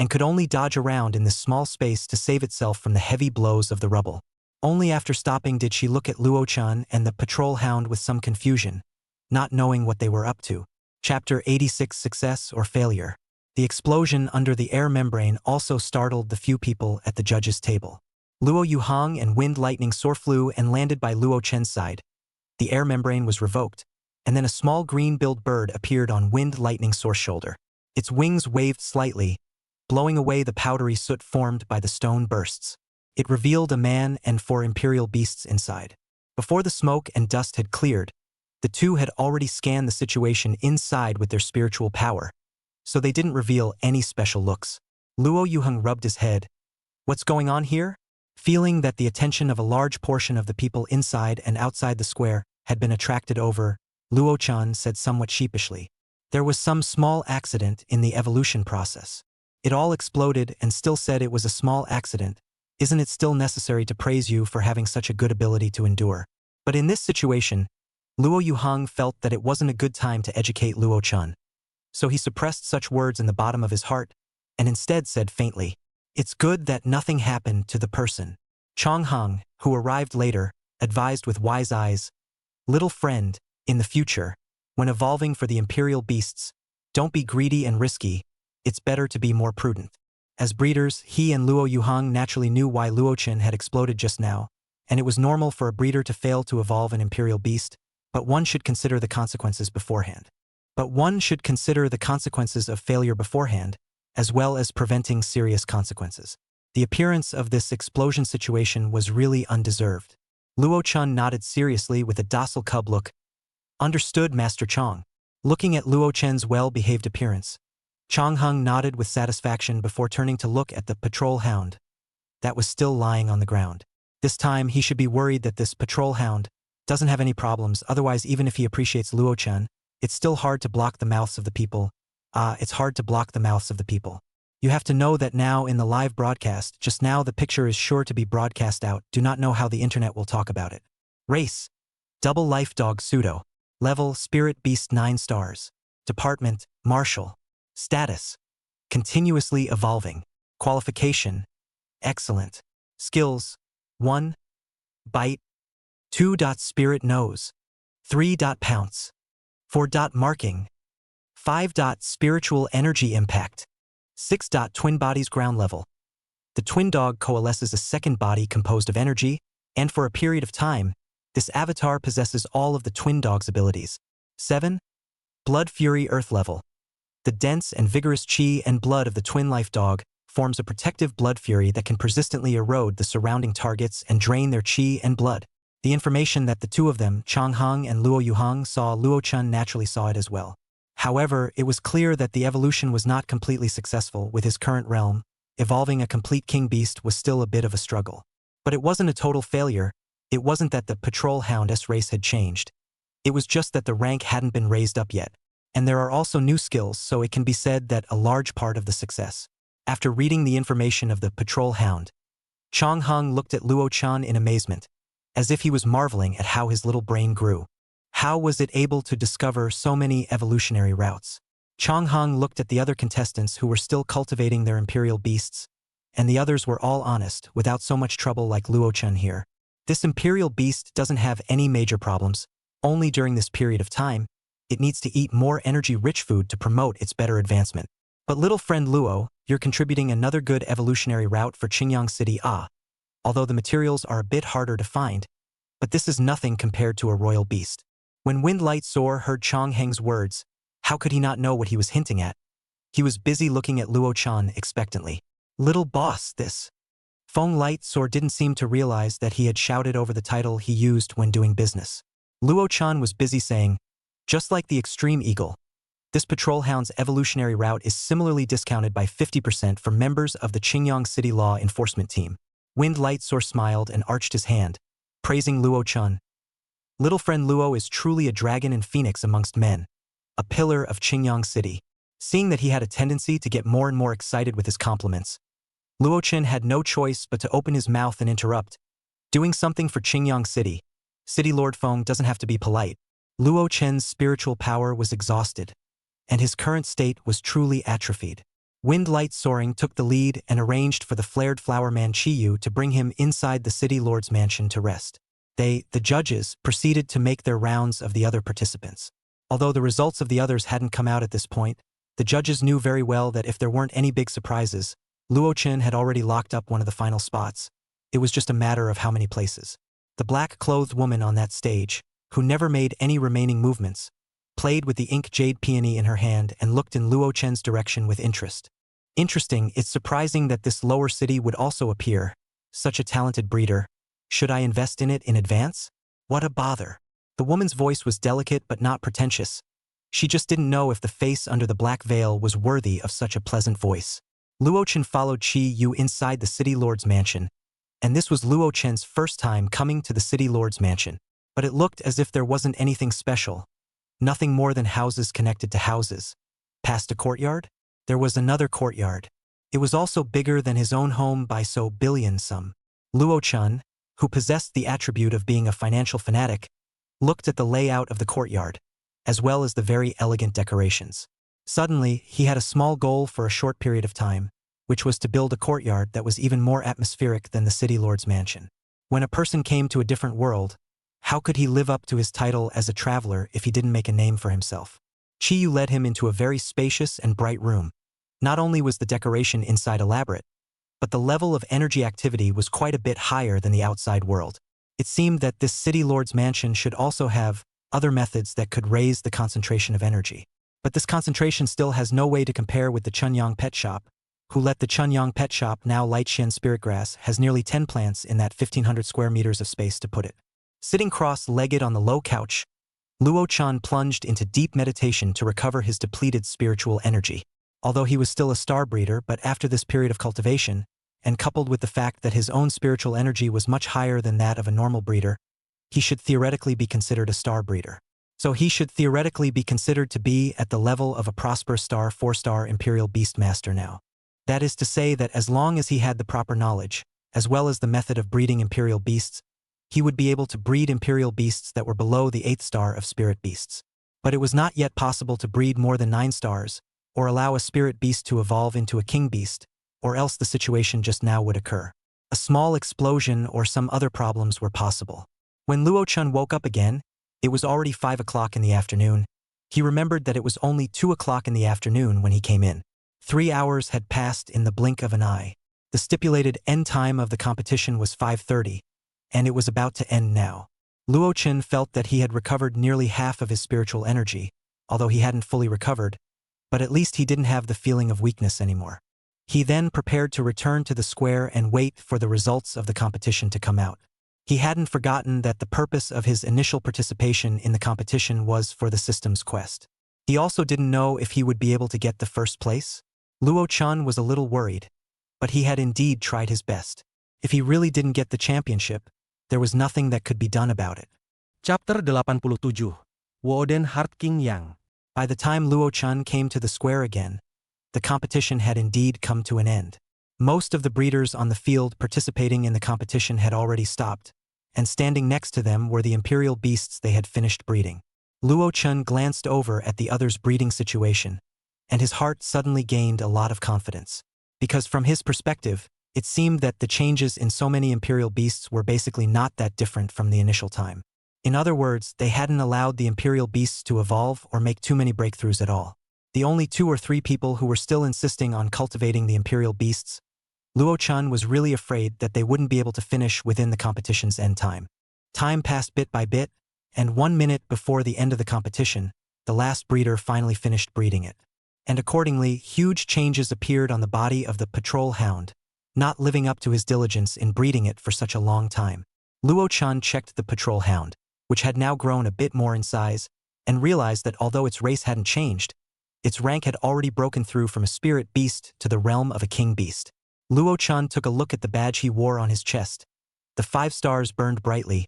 and could only dodge around in this small space to save itself from the heavy blows of the rubble. Only after stopping did she look at Luo Chan and the patrol hound with some confusion, not knowing what they were up to. Chapter 86: Success or Failure. The explosion under the air membrane also startled the few people at the judges' table. Luo Yuhang and Wind Lightning Soar flew and landed by Luo Chen's side. The air membrane was revoked, and then a small green-billed bird appeared on Wind Lightning Soar's shoulder. Its wings waved slightly, blowing away the powdery soot formed by the stone bursts. It revealed a man and 4 imperial beasts inside. Before the smoke and dust had cleared, the two had already scanned the situation inside with their spiritual power, so they didn't reveal any special looks. Luo Yuhang rubbed his head. What's going on here? Feeling that the attention of a large portion of the people inside and outside the square had been attracted over, Luo Chan said somewhat sheepishly. There was some small accident in the evolution process. It all exploded and still said it was a small accident. Isn't it still necessary to praise you for having such a good ability to endure? But in this situation, Luo Yuhang felt that it wasn't a good time to educate Luo Chan. So he suppressed such words in the bottom of his heart and instead said faintly, "It's good that nothing happened to the person." Chong Hong, who arrived later, advised with wise eyes, "Little friend, in the future, when evolving for the imperial beasts, don't be greedy and risky. It's better to be more prudent." As breeders, he and Luo Yuhang naturally knew why Luo Chen had exploded just now, and it was normal for a breeder to fail to evolve an imperial beast, but one should consider the consequences beforehand. Of failure beforehand, as well as preventing serious consequences. The appearance of this explosion situation was really undeserved. Luo Chun nodded seriously with a docile cub look. "Understood, Master Chong." Looking at Luo Chen's well-behaved appearance, Chong Hung nodded with satisfaction before turning to look at the patrol hound that was still lying on the ground. This time he should be worried that this patrol hound doesn't have any problems, otherwise even if he appreciates Luo Chen, it's still hard to block the mouths of the people. You have to know that now in the live broadcast, just now the picture is sure to be broadcast out. Do not know how the internet will talk about it. Race: Double Life Dog Pseudo. Level: Spirit Beast 9 stars. Department: Martial. Status: Continuously evolving. Qualification: Excellent. Skills: 1. Bite. 2. Spirit Nose. 3. Pounce. 4. Marking. 5. Spiritual Energy Impact. 6. Twin Bodies Ground Level. The twin dog coalesces a second body composed of energy, and for a period of time, this avatar possesses all of the twin dog's abilities. 7. Blood Fury Earth Level. The dense and vigorous chi and blood of the twin life dog forms a protective blood fury that can persistently erode the surrounding targets and drain their chi and blood. The information that the two of them, Chong Hong and Luo Yuhang, saw, Luo Chun naturally saw it as well. However, it was clear that the evolution was not completely successful with his current realm. Evolving a complete king beast was still a bit of a struggle. But it wasn't a total failure. It wasn't that the patrol hound's race had changed. It was just that the rank hadn't been raised up yet. And there are also new skills, so it can be said that a large part of the success. After reading the information of the patrol hound, Chong Hong looked at Luo Chan in amazement. as if he was marveling at how his little brain grew. How was it able to discover so many evolutionary routes? Changhang looked at the other contestants who were still cultivating their imperial beasts, and the others were all honest, without so much trouble like Luochen here. This imperial beast doesn't have any major problems, only during this period of time, it needs to eat more energy-rich food to promote its better advancement. But little friend Luo, you're contributing another good evolutionary route for Qingyang City although the materials are a bit harder to find, but this is nothing compared to a royal beast. When Wind Light Soar heard Changheng's words, how could he not know what he was hinting at? He was busy looking at Luo Chan expectantly. Little boss, this. Feng Light Soar didn't seem to realize that he had shouted over the title he used when doing business. Luo Chan was busy saying, just like the Extreme Eagle, this patrol hound's evolutionary route is similarly discounted by 50% for members of the Qingyang City Law Enforcement Team. Wind Light Soar smiled and arched his hand, praising Luo Chun. Little friend Luo is truly a dragon and phoenix amongst men, a pillar of Qingyang City. Seeing that he had a tendency to get more and more excited with his compliments, Luo Chen had no choice but to open his mouth and interrupt. Doing something for Qingyang City. City Lord Feng doesn't have to be polite. Luo Chen's spiritual power was exhausted, and his current state was truly atrophied. Wind Light Soaring took the lead and arranged for the flared flower man Chiyu to bring him inside the city lord's mansion to rest. They, the judges, proceeded to make their rounds of the other participants. Although the results of the others hadn't come out at this point, the judges knew very well that if there weren't any big surprises, Luo Chen had already locked up one of the final spots. It was just a matter of how many places. The black-clothed woman on that stage, who never made any remaining movements, played with the ink jade peony in her hand and looked in Luo Chen's direction with interest. Interesting, it's surprising that this lower city would also appear. Such a talented breeder. Should I invest in it in advance? What a bother. The woman's voice was delicate but not pretentious. She just didn't know if the face under the black veil was worthy of such a pleasant voice. Luo Chen followed Qi Yu inside the city lord's mansion, and this was Luo Chen's first time coming to the city lord's mansion. But it looked as if there wasn't anything special. Nothing more than houses connected to houses. Past a courtyard? There was another courtyard. It was also bigger than his own home by so billion some. Luo Chen, who possessed the attribute of being a financial fanatic, looked at the layout of the courtyard, as well as the very elegant decorations. Suddenly, he had a small goal for a short period of time, which was to build a courtyard that was even more atmospheric than the city lord's mansion. When a person came to a different world, how could he live up to his title as a traveler if he didn't make a name for himself? Chiyu led him into a very spacious and bright room. Not only was the decoration inside elaborate, but the level of energy activity was quite a bit higher than the outside world. It seemed that this city lord's mansion should also have other methods that could raise the concentration of energy. But this concentration still has no way to compare with the Chunyang Pet Shop, who let the Chunyang Pet Shop, now Light Shen Spirit Grass, has nearly 10 plants in that 1,500 square meters of space to put it. Sitting cross-legged on the low couch, Luo Chan plunged into deep meditation to recover his depleted spiritual energy. Although he was still a star breeder, but after this period of cultivation, and coupled with the fact that his own spiritual energy was much higher than that of a normal breeder, he should theoretically be considered a star breeder. So he should theoretically be considered to be at the level of a prosperous star 4-star Imperial Beastmaster now. That is to say that as long as he had the proper knowledge, as well as the method of breeding Imperial Beasts, he would be able to breed Imperial Beasts that were below the 8th star of Spirit Beasts. But it was not yet possible to breed more than 9 stars, or allow a Spirit Beast to evolve into a King Beast, or else the situation just now would occur. A small explosion or some other problems were possible. When Luo Chun woke up again, it was already 5 o'clock in the afternoon. He remembered that it was only 2 o'clock in the afternoon when he came in. 3 hours had passed in the blink of an eye. The stipulated end time of the competition was 5:30, and it was about to end now. Luo Chen felt that he had recovered nearly half of his spiritual energy, although he hadn't fully recovered, but at least he didn't have the feeling of weakness anymore. He then prepared to return to the square and wait for the results of the competition to come out. He hadn't forgotten that the purpose of his initial participation in the competition was for the system's quest. He also didn't know if he would be able to get the first place. Luo Chun was a little worried, but he had indeed tried his best. If he really didn't get the championship, there was nothing that could be done about it. Chapter 87, Woden Heart King Yang. By the time Luo Chun came to the square again, the competition had indeed come to an end. Most of the breeders on the field participating in the competition had already stopped, and standing next to them were the imperial beasts they had finished breeding. Luo Chun glanced over at the others' breeding situation, and his heart suddenly gained a lot of confidence. Because from his perspective, it seemed that the changes in so many imperial beasts were basically not that different from the initial time. In other words, they hadn't allowed the imperial beasts to evolve or make too many breakthroughs at all. The only 2 or 3 people who were still insisting on cultivating the imperial beasts, Luo Chun was really afraid that they wouldn't be able to finish within the competition's end time. Time passed bit by bit, and 1 minute before the end of the competition, the last breeder finally finished breeding it. And accordingly, huge changes appeared on the body of the patrol hound, not living up to his diligence in breeding it for such a long time. Luo Chun checked the patrol hound, which had now grown a bit more in size, and realized that although its race hadn't changed, its rank had already broken through from a spirit beast to the realm of a king beast. Luo Chun took a look at the badge he wore on his chest. The 5 stars burned brightly.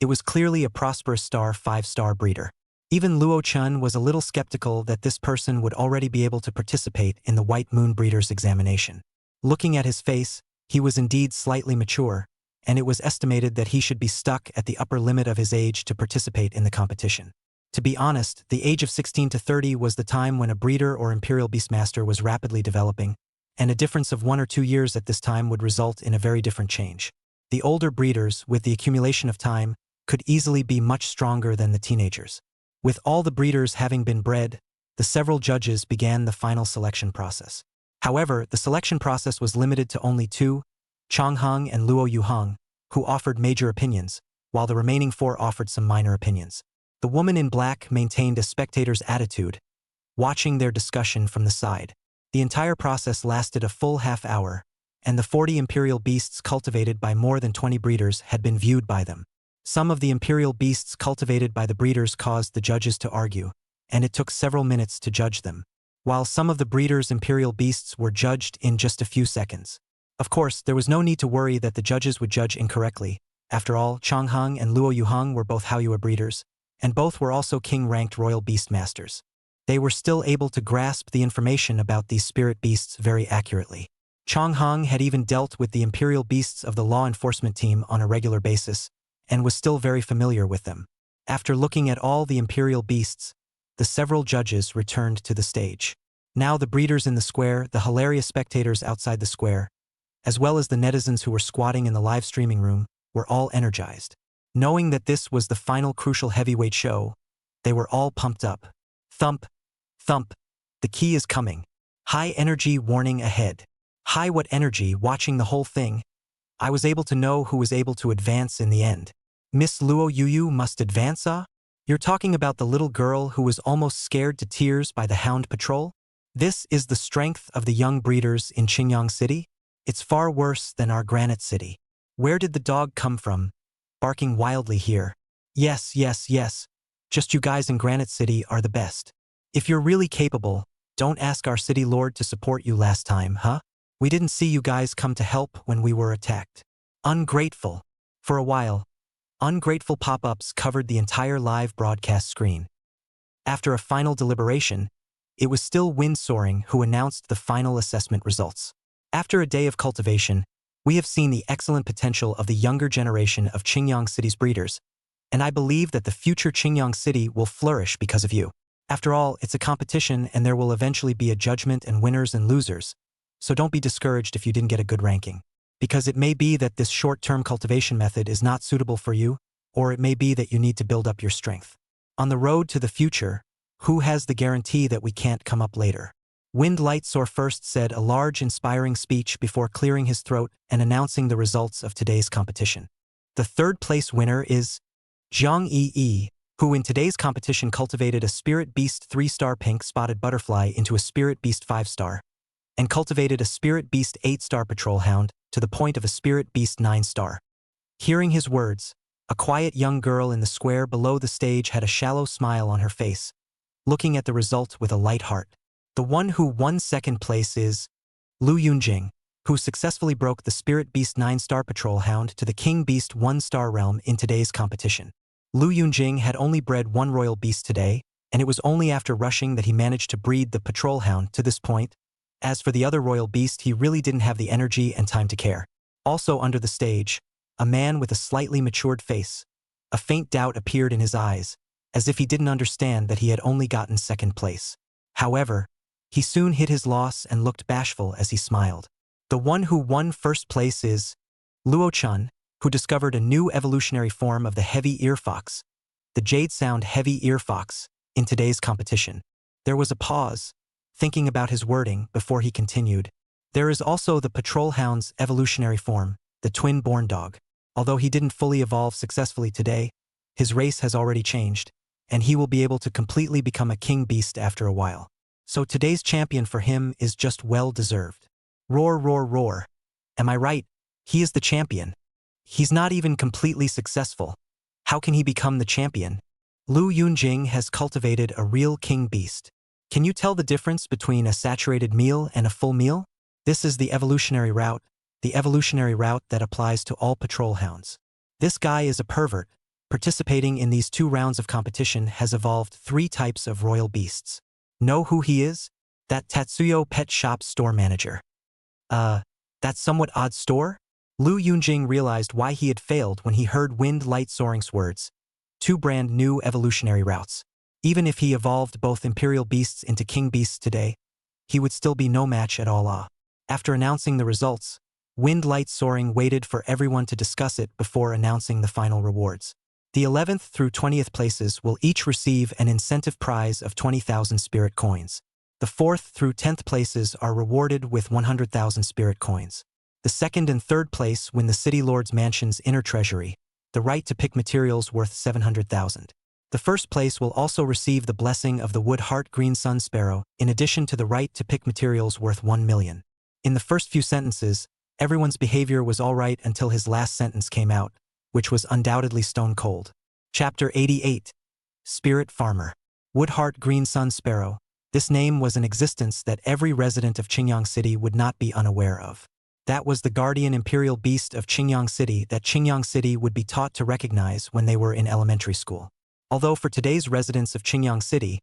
It was clearly a prosperous star 5-star breeder. Even Luo Chun was a little skeptical that this person would already be able to participate in the White Moon Breeder's examination. Looking at his face, he was indeed slightly mature, and it was estimated that he should be stuck at the upper limit of his age to participate in the competition. To be honest, the age of 16 to 30 was the time when a breeder or imperial beastmaster was rapidly developing, and a difference of 1 or 2 years at this time would result in a very different change. The older breeders, with the accumulation of time, could easily be much stronger than the teenagers. With all the breeders having been bred, the several judges began the final selection process. However, the selection process was limited to only 2, Changhang and Luo Yuhang, who offered major opinions, while the remaining 4 offered some minor opinions. The woman in black maintained a spectator's attitude, watching their discussion from the side. The entire process lasted a full half hour, and the 40 imperial beasts cultivated by more than 20 breeders had been viewed by them. Some of the imperial beasts cultivated by the breeders caused the judges to argue, and it took several minutes to judge them, while some of the breeders' imperial beasts were judged in just a few seconds. Of course, there was no need to worry that the judges would judge incorrectly. After all, Changhang and Luo Yuhang were both Haoyue breeders, and both were also king-ranked royal beastmasters. They were still able to grasp the information about these spirit beasts very accurately. Changhang had even dealt with the imperial beasts of the law enforcement team on a regular basis, and was still very familiar with them. After looking at all the imperial beasts, the several judges returned to the stage. Now the breeders in the square, the hilarious spectators outside the square, as well as the netizens who were squatting in the live streaming room, were all energized. Knowing that this was the final crucial heavyweight show, they were all pumped up. Thump, thump, the key is coming. High energy warning ahead. High what energy watching the whole thing. I was able to know who was able to advance in the end. Miss Luo Yuyu must advance, ah? You're talking about the little girl who was almost scared to tears by the hound patrol? This is the strength of the young breeders in Qingyang City? It's far worse than our Granite City. Where did the dog come from? Barking wildly here. Yes, yes, yes. Just you guys in Granite City are the best. If you're really capable, don't ask our city lord to support you last time, huh? We didn't see you guys come to help when we were attacked. Ungrateful. For a while, ungrateful pop-ups covered the entire live broadcast screen. After a final deliberation, it was still Wind Soaring who announced the final assessment results. After a day of cultivation, we have seen the excellent potential of the younger generation of Qingyang City's breeders, and I believe that the future Qingyang City will flourish because of you. After all, it's a competition and there will eventually be a judgment and winners and losers, so don't be discouraged if you didn't get a good ranking. Because it may be that this short-term cultivation method is not suitable for you, or it may be that you need to build up your strength. On the road to the future, who has the guarantee that we can't come up later? Wind Lightsoar first said a large inspiring speech before clearing his throat and announcing the results of today's competition. The third-place winner is Jiang Yi, who in today's competition cultivated a Spirit Beast 3-star pink spotted butterfly into a Spirit Beast 5-star, and cultivated a Spirit Beast 8-star patrol hound to the point of a Spirit Beast 9-star. Hearing his words, a quiet young girl in the square below the stage had a shallow smile on her face, looking at the result with a light heart. The one who won second place is Lu Yunjing, who successfully broke the Spirit Beast 9-star patrol hound to the King Beast 1-star realm in today's competition. Lu Yunjing had only bred 1 royal beast today, and it was only after rushing that he managed to breed the patrol hound to this point. As for the other royal beast, he really didn't have the energy and time to care. Also under the stage, a man with a slightly matured face. A faint doubt appeared in his eyes, as if he didn't understand that he had only gotten second place. However, he soon hid his loss and looked bashful as he smiled. The one who won first place is Luo-chan, who discovered a new evolutionary form of the heavy ear fox, the jade sound heavy ear fox, in today's competition. There was a pause, thinking about his wording before he continued. There is also the patrol hound's evolutionary form, the twin-born dog. Although he didn't fully evolve successfully today, his race has already changed, and he will be able to completely become a king beast after a while. So today's champion for him is just well-deserved. Roar, roar, roar. Am I right? He is the champion. He's not even completely successful. How can he become the champion? Lu Yunjing has cultivated a real king beast. Can you tell the difference between a saturated meal and a full meal? This is the evolutionary route that applies to all patrol hounds. This guy is a pervert. Participating in these 2 rounds of competition has evolved 3 types of royal beasts. Know who he is? That Tatsuyo pet shop store manager. That somewhat odd store? Lu Yunjing realized why he had failed when he heard Wind Light Soaring's words. 2 brand new evolutionary routes. Even if he evolved both imperial beasts into king beasts today, he would still be no match at all. After announcing the results, Wind Light Soaring waited for everyone to discuss it before announcing the final rewards. The 11th through 20th places will each receive an incentive prize of 20,000 spirit coins. The 4th through 10th places are rewarded with 100,000 spirit coins. The 2nd and 3rd place win the City Lord's Mansion's inner treasury, the right to pick materials worth 700,000. The 1st place will also receive the blessing of the Wood Heart Green Sun Sparrow, in addition to the right to pick materials worth 1 million. In the first few sentences, everyone's behavior was alright until his last sentence came out, which was undoubtedly stone cold. Chapter 88. Spirit Farmer. Woodheart Green Sun Sparrow. This name was an existence that every resident of Qingyang City would not be unaware of. That was the guardian imperial beast of Qingyang City that Qingyang City would be taught to recognize when they were in elementary school. Although for today's residents of Qingyang City,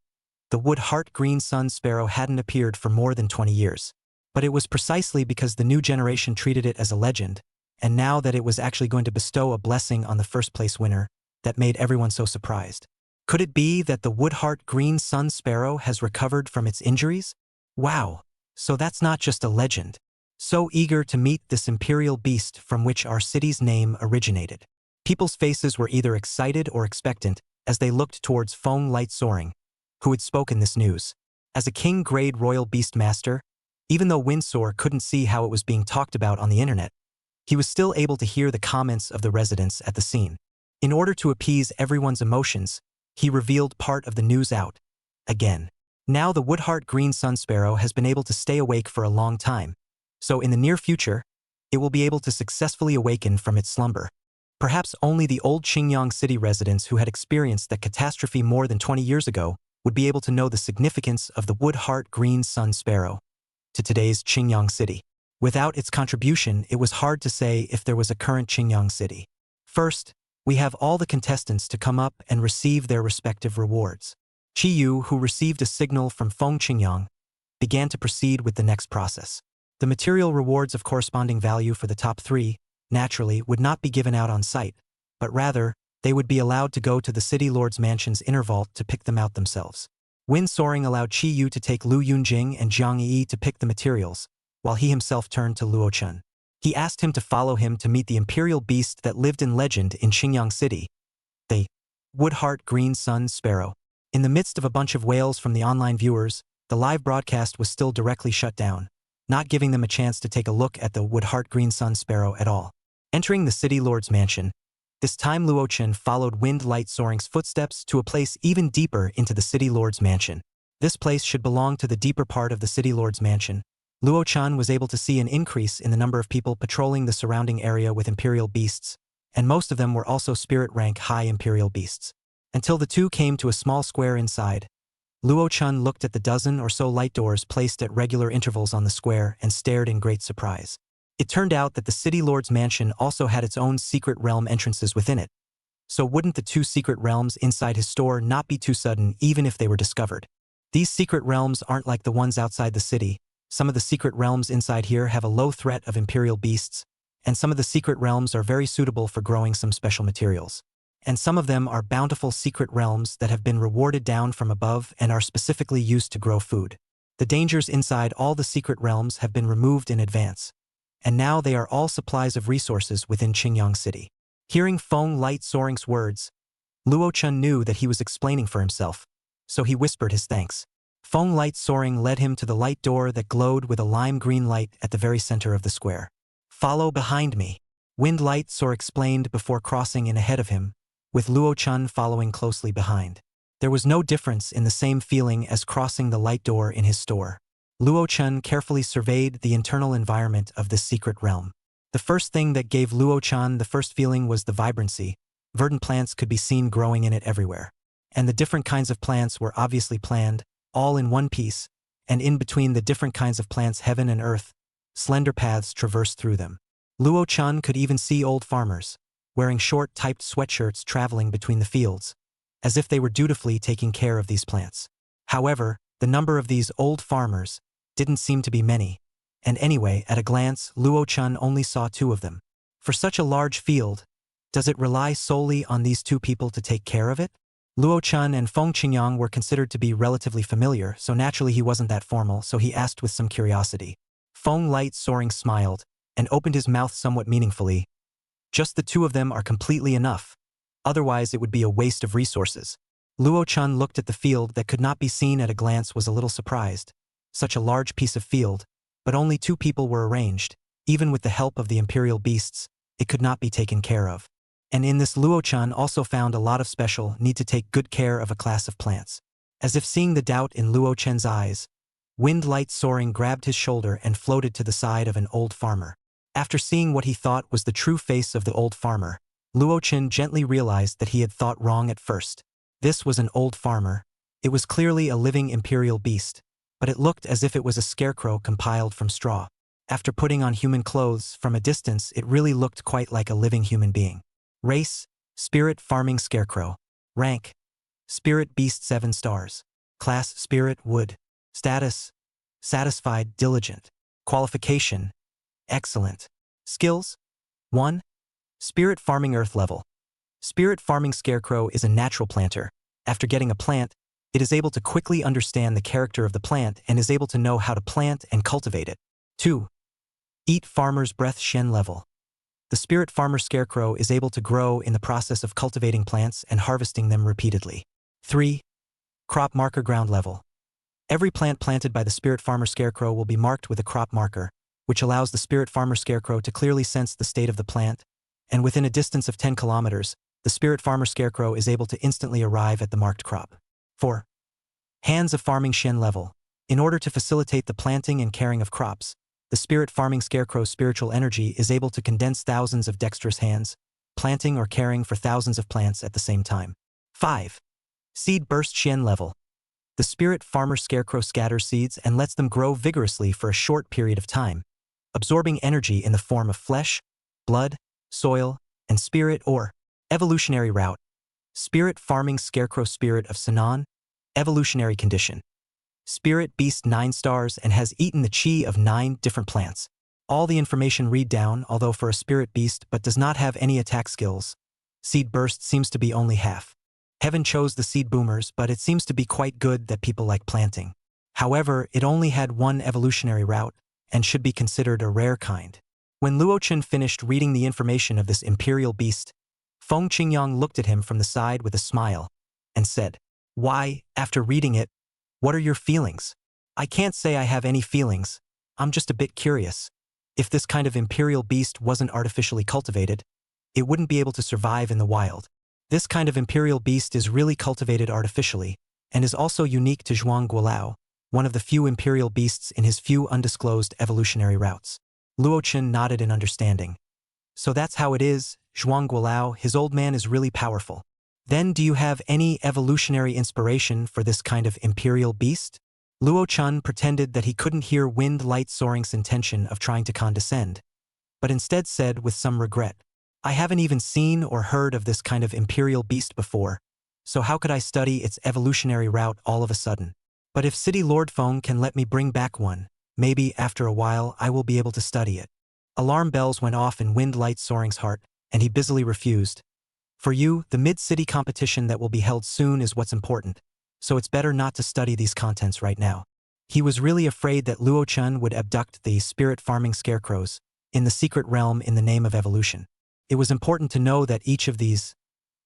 the Woodheart Green Sun Sparrow hadn't appeared for more than 20 years. But it was precisely because the new generation treated it as a legend, and now that it was actually going to bestow a blessing on the first-place winner, that made everyone so surprised. Could it be that the Woodheart Green Sun Sparrow has recovered from its injuries? Wow, so that's not just a legend. So eager to meet this imperial beast from which our city's name originated. People's faces were either excited or expectant as they looked towards Feng Light Soaring, who had spoken this news. As a king-grade royal beastmaster, even though Windsoar couldn't see how it was being talked about on the internet, he was still able to hear the comments of the residents at the scene. In order to appease everyone's emotions, he revealed part of the news out. Again. Now the Woodheart Green Sun Sparrow has been able to stay awake for a long time, so in the near future, it will be able to successfully awaken from its slumber. Perhaps only the old Qingyang City residents who had experienced that catastrophe more than 20 years ago would be able to know the significance of the Woodheart Green Sun Sparrow to today's Qingyang City. Without its contribution, it was hard to say if there was a current Qingyang City. First, we have all the contestants to come up and receive their respective rewards. Chi Yu, who received a signal from Feng Qingyang, began to proceed with the next process. The material rewards of corresponding value for the top 3, naturally, would not be given out on site, but rather, they would be allowed to go to the City Lord's Mansion's inner vault to pick them out themselves. Wind Soaring allowed Chi Yu to take Lu Yunjing and Jiang Yi to pick the materials, while he himself turned to Luo Chun. He asked him to follow him to meet the imperial beast that lived in legend in Qingyang City, the Woodheart Green Sun Sparrow. In the midst of a bunch of wails from the online viewers, the live broadcast was still directly shut down, not giving them a chance to take a look at the Woodheart Green Sun Sparrow at all. Entering the City Lord's Mansion, this time Luo Chun followed Wind Light Soaring's footsteps to a place even deeper into the City Lord's Mansion. This place should belong to the deeper part of the City Lord's Mansion. Luo Chun was able to see an increase in the number of people patrolling the surrounding area with imperial beasts, and most of them were also spirit rank high imperial beasts. Until the two came to a small square inside, Luo Chun looked at the dozen or so light doors placed at regular intervals on the square and stared in great surprise. It turned out that the City Lord's Mansion also had its own secret realm entrances within it. So wouldn't the 2 secret realms inside his store not be too sudden even if they were discovered? These secret realms aren't like the ones outside the city. Some of the secret realms inside here have a low threat of imperial beasts, and some of the secret realms are very suitable for growing some special materials. And some of them are bountiful secret realms that have been rewarded down from above and are specifically used to grow food. The dangers inside all the secret realms have been removed in advance, and now they are all supplies of resources within Qingyang City. Hearing Feng Light Soaring's words, Luo Chun knew that he was explaining for himself, so he whispered his thanks. Feng Light Soaring led him to the light door that glowed with a lime-green light at the very center of the square. "Follow behind me," Wind Light Soar explained before crossing in ahead of him, with Luo Chun following closely behind. There was no difference in the same feeling as crossing the light door in his store. Luo Chun carefully surveyed the internal environment of this secret realm. The first thing that gave Luo Chun the first feeling was the vibrancy. Verdant plants could be seen growing in it everywhere. And the different kinds of plants were obviously planned, all in one piece, and in between the different kinds of plants heaven and earth, slender paths traversed through them. Luo Chun could even see old farmers, wearing short typed sweatshirts traveling between the fields, as if they were dutifully taking care of these plants. However, the number of these old farmers didn't seem to be many, and anyway, at a glance, Luo Chun only saw 2 of them. For such a large field, does it rely solely on these 2 people to take care of it? Luo Chun and Feng Qingyang were considered to be relatively familiar, so naturally he wasn't that formal, so he asked with some curiosity. Feng Light Soaring smiled and opened his mouth somewhat meaningfully. Just the 2 of them are completely enough. Otherwise, it would be a waste of resources. Luo Chun looked at the field that could not be seen at a glance, was a little surprised. Such a large piece of field, but only 2 people were arranged. Even with the help of the imperial beasts, it could not be taken care of. And in this, Luo Chun also found a lot of special need to take good care of a class of plants. As if seeing the doubt in Luo Chun's eyes, Wind Light Soaring grabbed his shoulder and floated to the side of an old farmer. After seeing what he thought was the true face of the old farmer, Luo Chun gently realized that he had thought wrong at first. This was an old farmer. It was clearly a living imperial beast, but it looked as if it was a scarecrow compiled from straw. After putting on human clothes, from a distance it really looked quite like a living human being. Race: Spirit Farming Scarecrow. Rank: Spirit Beast 7 stars. Class: Spirit Wood. Status: Satisfied, Diligent. Qualification: Excellent. Skills: 1. Spirit Farming Earth Level. Spirit Farming Scarecrow is a natural planter. After getting a plant, it is able to quickly understand the character of the plant and is able to know how to plant and cultivate it. 2. Eat Farmer's Breath Shen Level. The Spirit Farmer Scarecrow is able to grow in the process of cultivating plants and harvesting them repeatedly. 3. Crop Marker Ground Level. Every plant planted by the Spirit Farmer Scarecrow will be marked with a crop marker, which allows the Spirit Farmer Scarecrow to clearly sense the state of the plant, and within a distance of 10 kilometers, the Spirit Farmer Scarecrow is able to instantly arrive at the marked crop. 4. Hands of Farming Shen Level. In order to facilitate the planting and caring of crops, the Spirit Farming Scarecrow's spiritual energy is able to condense thousands of dexterous hands, planting or caring for thousands of plants at the same time. 5. Seed Burst Shen Level. The Spirit Farmer Scarecrow scatters seeds and lets them grow vigorously for a short period of time, absorbing energy in the form of flesh, blood, soil, and spirit or evolutionary route. Spirit Farming Scarecrow Spirit of Sinan. Evolutionary condition: Spirit Beast 9 stars and has eaten the chi of 9 different plants. All the information read down, although for a spirit beast but does not have any attack skills. Seed Burst seems to be only half. Heaven chose the seed boomers, but it seems to be quite good that people like planting. However, it only had 1 evolutionary route and should be considered a rare kind. When Luo Chun finished reading the information of this imperial beast, Feng Qingyang looked at him from the side with a smile and said, "Why, after reading it, what are your feelings?" "I can't say I have any feelings. I'm just a bit curious. If this kind of imperial beast wasn't artificially cultivated, it wouldn't be able to survive in the wild. This kind of imperial beast is really cultivated artificially, and is also unique to Zhuang Guolao, one of the few imperial beasts in his few undisclosed evolutionary routes." Luo Chun nodded in understanding. "So that's how it is, Zhuang Guolao, his old man is really powerful. Then do you have any evolutionary inspiration for this kind of imperial beast?" Luo Chun pretended that he couldn't hear Wind Light Soaring's intention of trying to condescend, but instead said with some regret, "I haven't even seen or heard of this kind of imperial beast before, so how could I study its evolutionary route all of a sudden? But if City Lord Feng can let me bring back one, maybe after a while I will be able to study it." Alarm bells went off in Wind Light Soaring's heart, and he busily refused. For you, the mid-city competition that will be held soon is what's important, so it's better not to study these contents right now. He was really afraid that Luo Chun would abduct the spirit-farming scarecrows in the secret realm in the name of evolution. It was important to know that each of these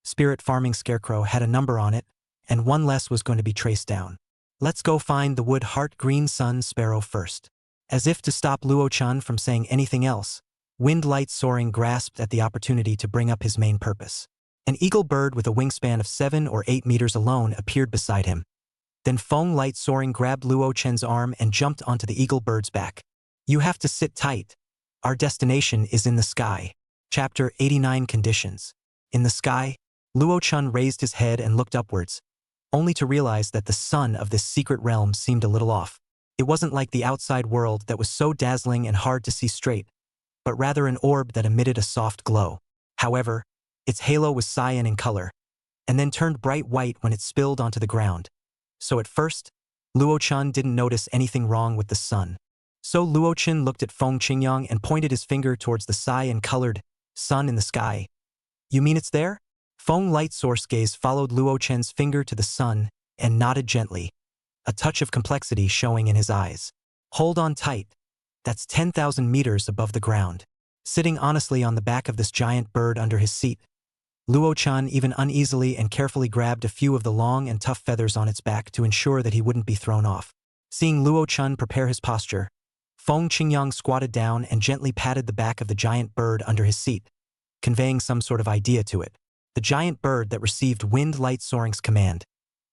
spirit-farming scarecrow had a number on it, and one less was going to be traced down. Let's go find the wood heart green sun sparrow first. As if to stop Luo Chun from saying anything else, Wind Light Soaring grasped at the opportunity to bring up his main purpose. An eagle bird with a wingspan of 7 or 8 meters alone appeared beside him. Then Feng Light Soaring grabbed Luo Chen's arm and jumped onto the eagle bird's back. You have to sit tight. Our destination is in the sky. Chapter 89 Conditions. In the sky, Luo Chun raised his head and looked upwards, only to realize that the sun of this secret realm seemed a little off. It wasn't like the outside world that was so dazzling and hard to see straight, but rather an orb that emitted a soft glow. However, its halo was cyan in color, and then turned bright white when it spilled onto the ground. So at first, Luo Chun didn't notice anything wrong with the sun. So Luo Chun looked at Feng Qingyang and pointed his finger towards the cyan-colored sun in the sky. You mean it's there? Feng Light Source gaze followed Luo Chen's finger to the sun and nodded gently, a touch of complexity showing in his eyes. Hold on tight. That's 10,000 meters above the ground. Sitting honestly on the back of this giant bird under his seat, Luo Chun even uneasily and carefully grabbed a few of the long and tough feathers on its back to ensure that he wouldn't be thrown off. Seeing Luo Chun prepare his posture, Feng Qingyang squatted down and gently patted the back of the giant bird under his seat, conveying some sort of idea to it. The giant bird that received Wind Light Soaring's command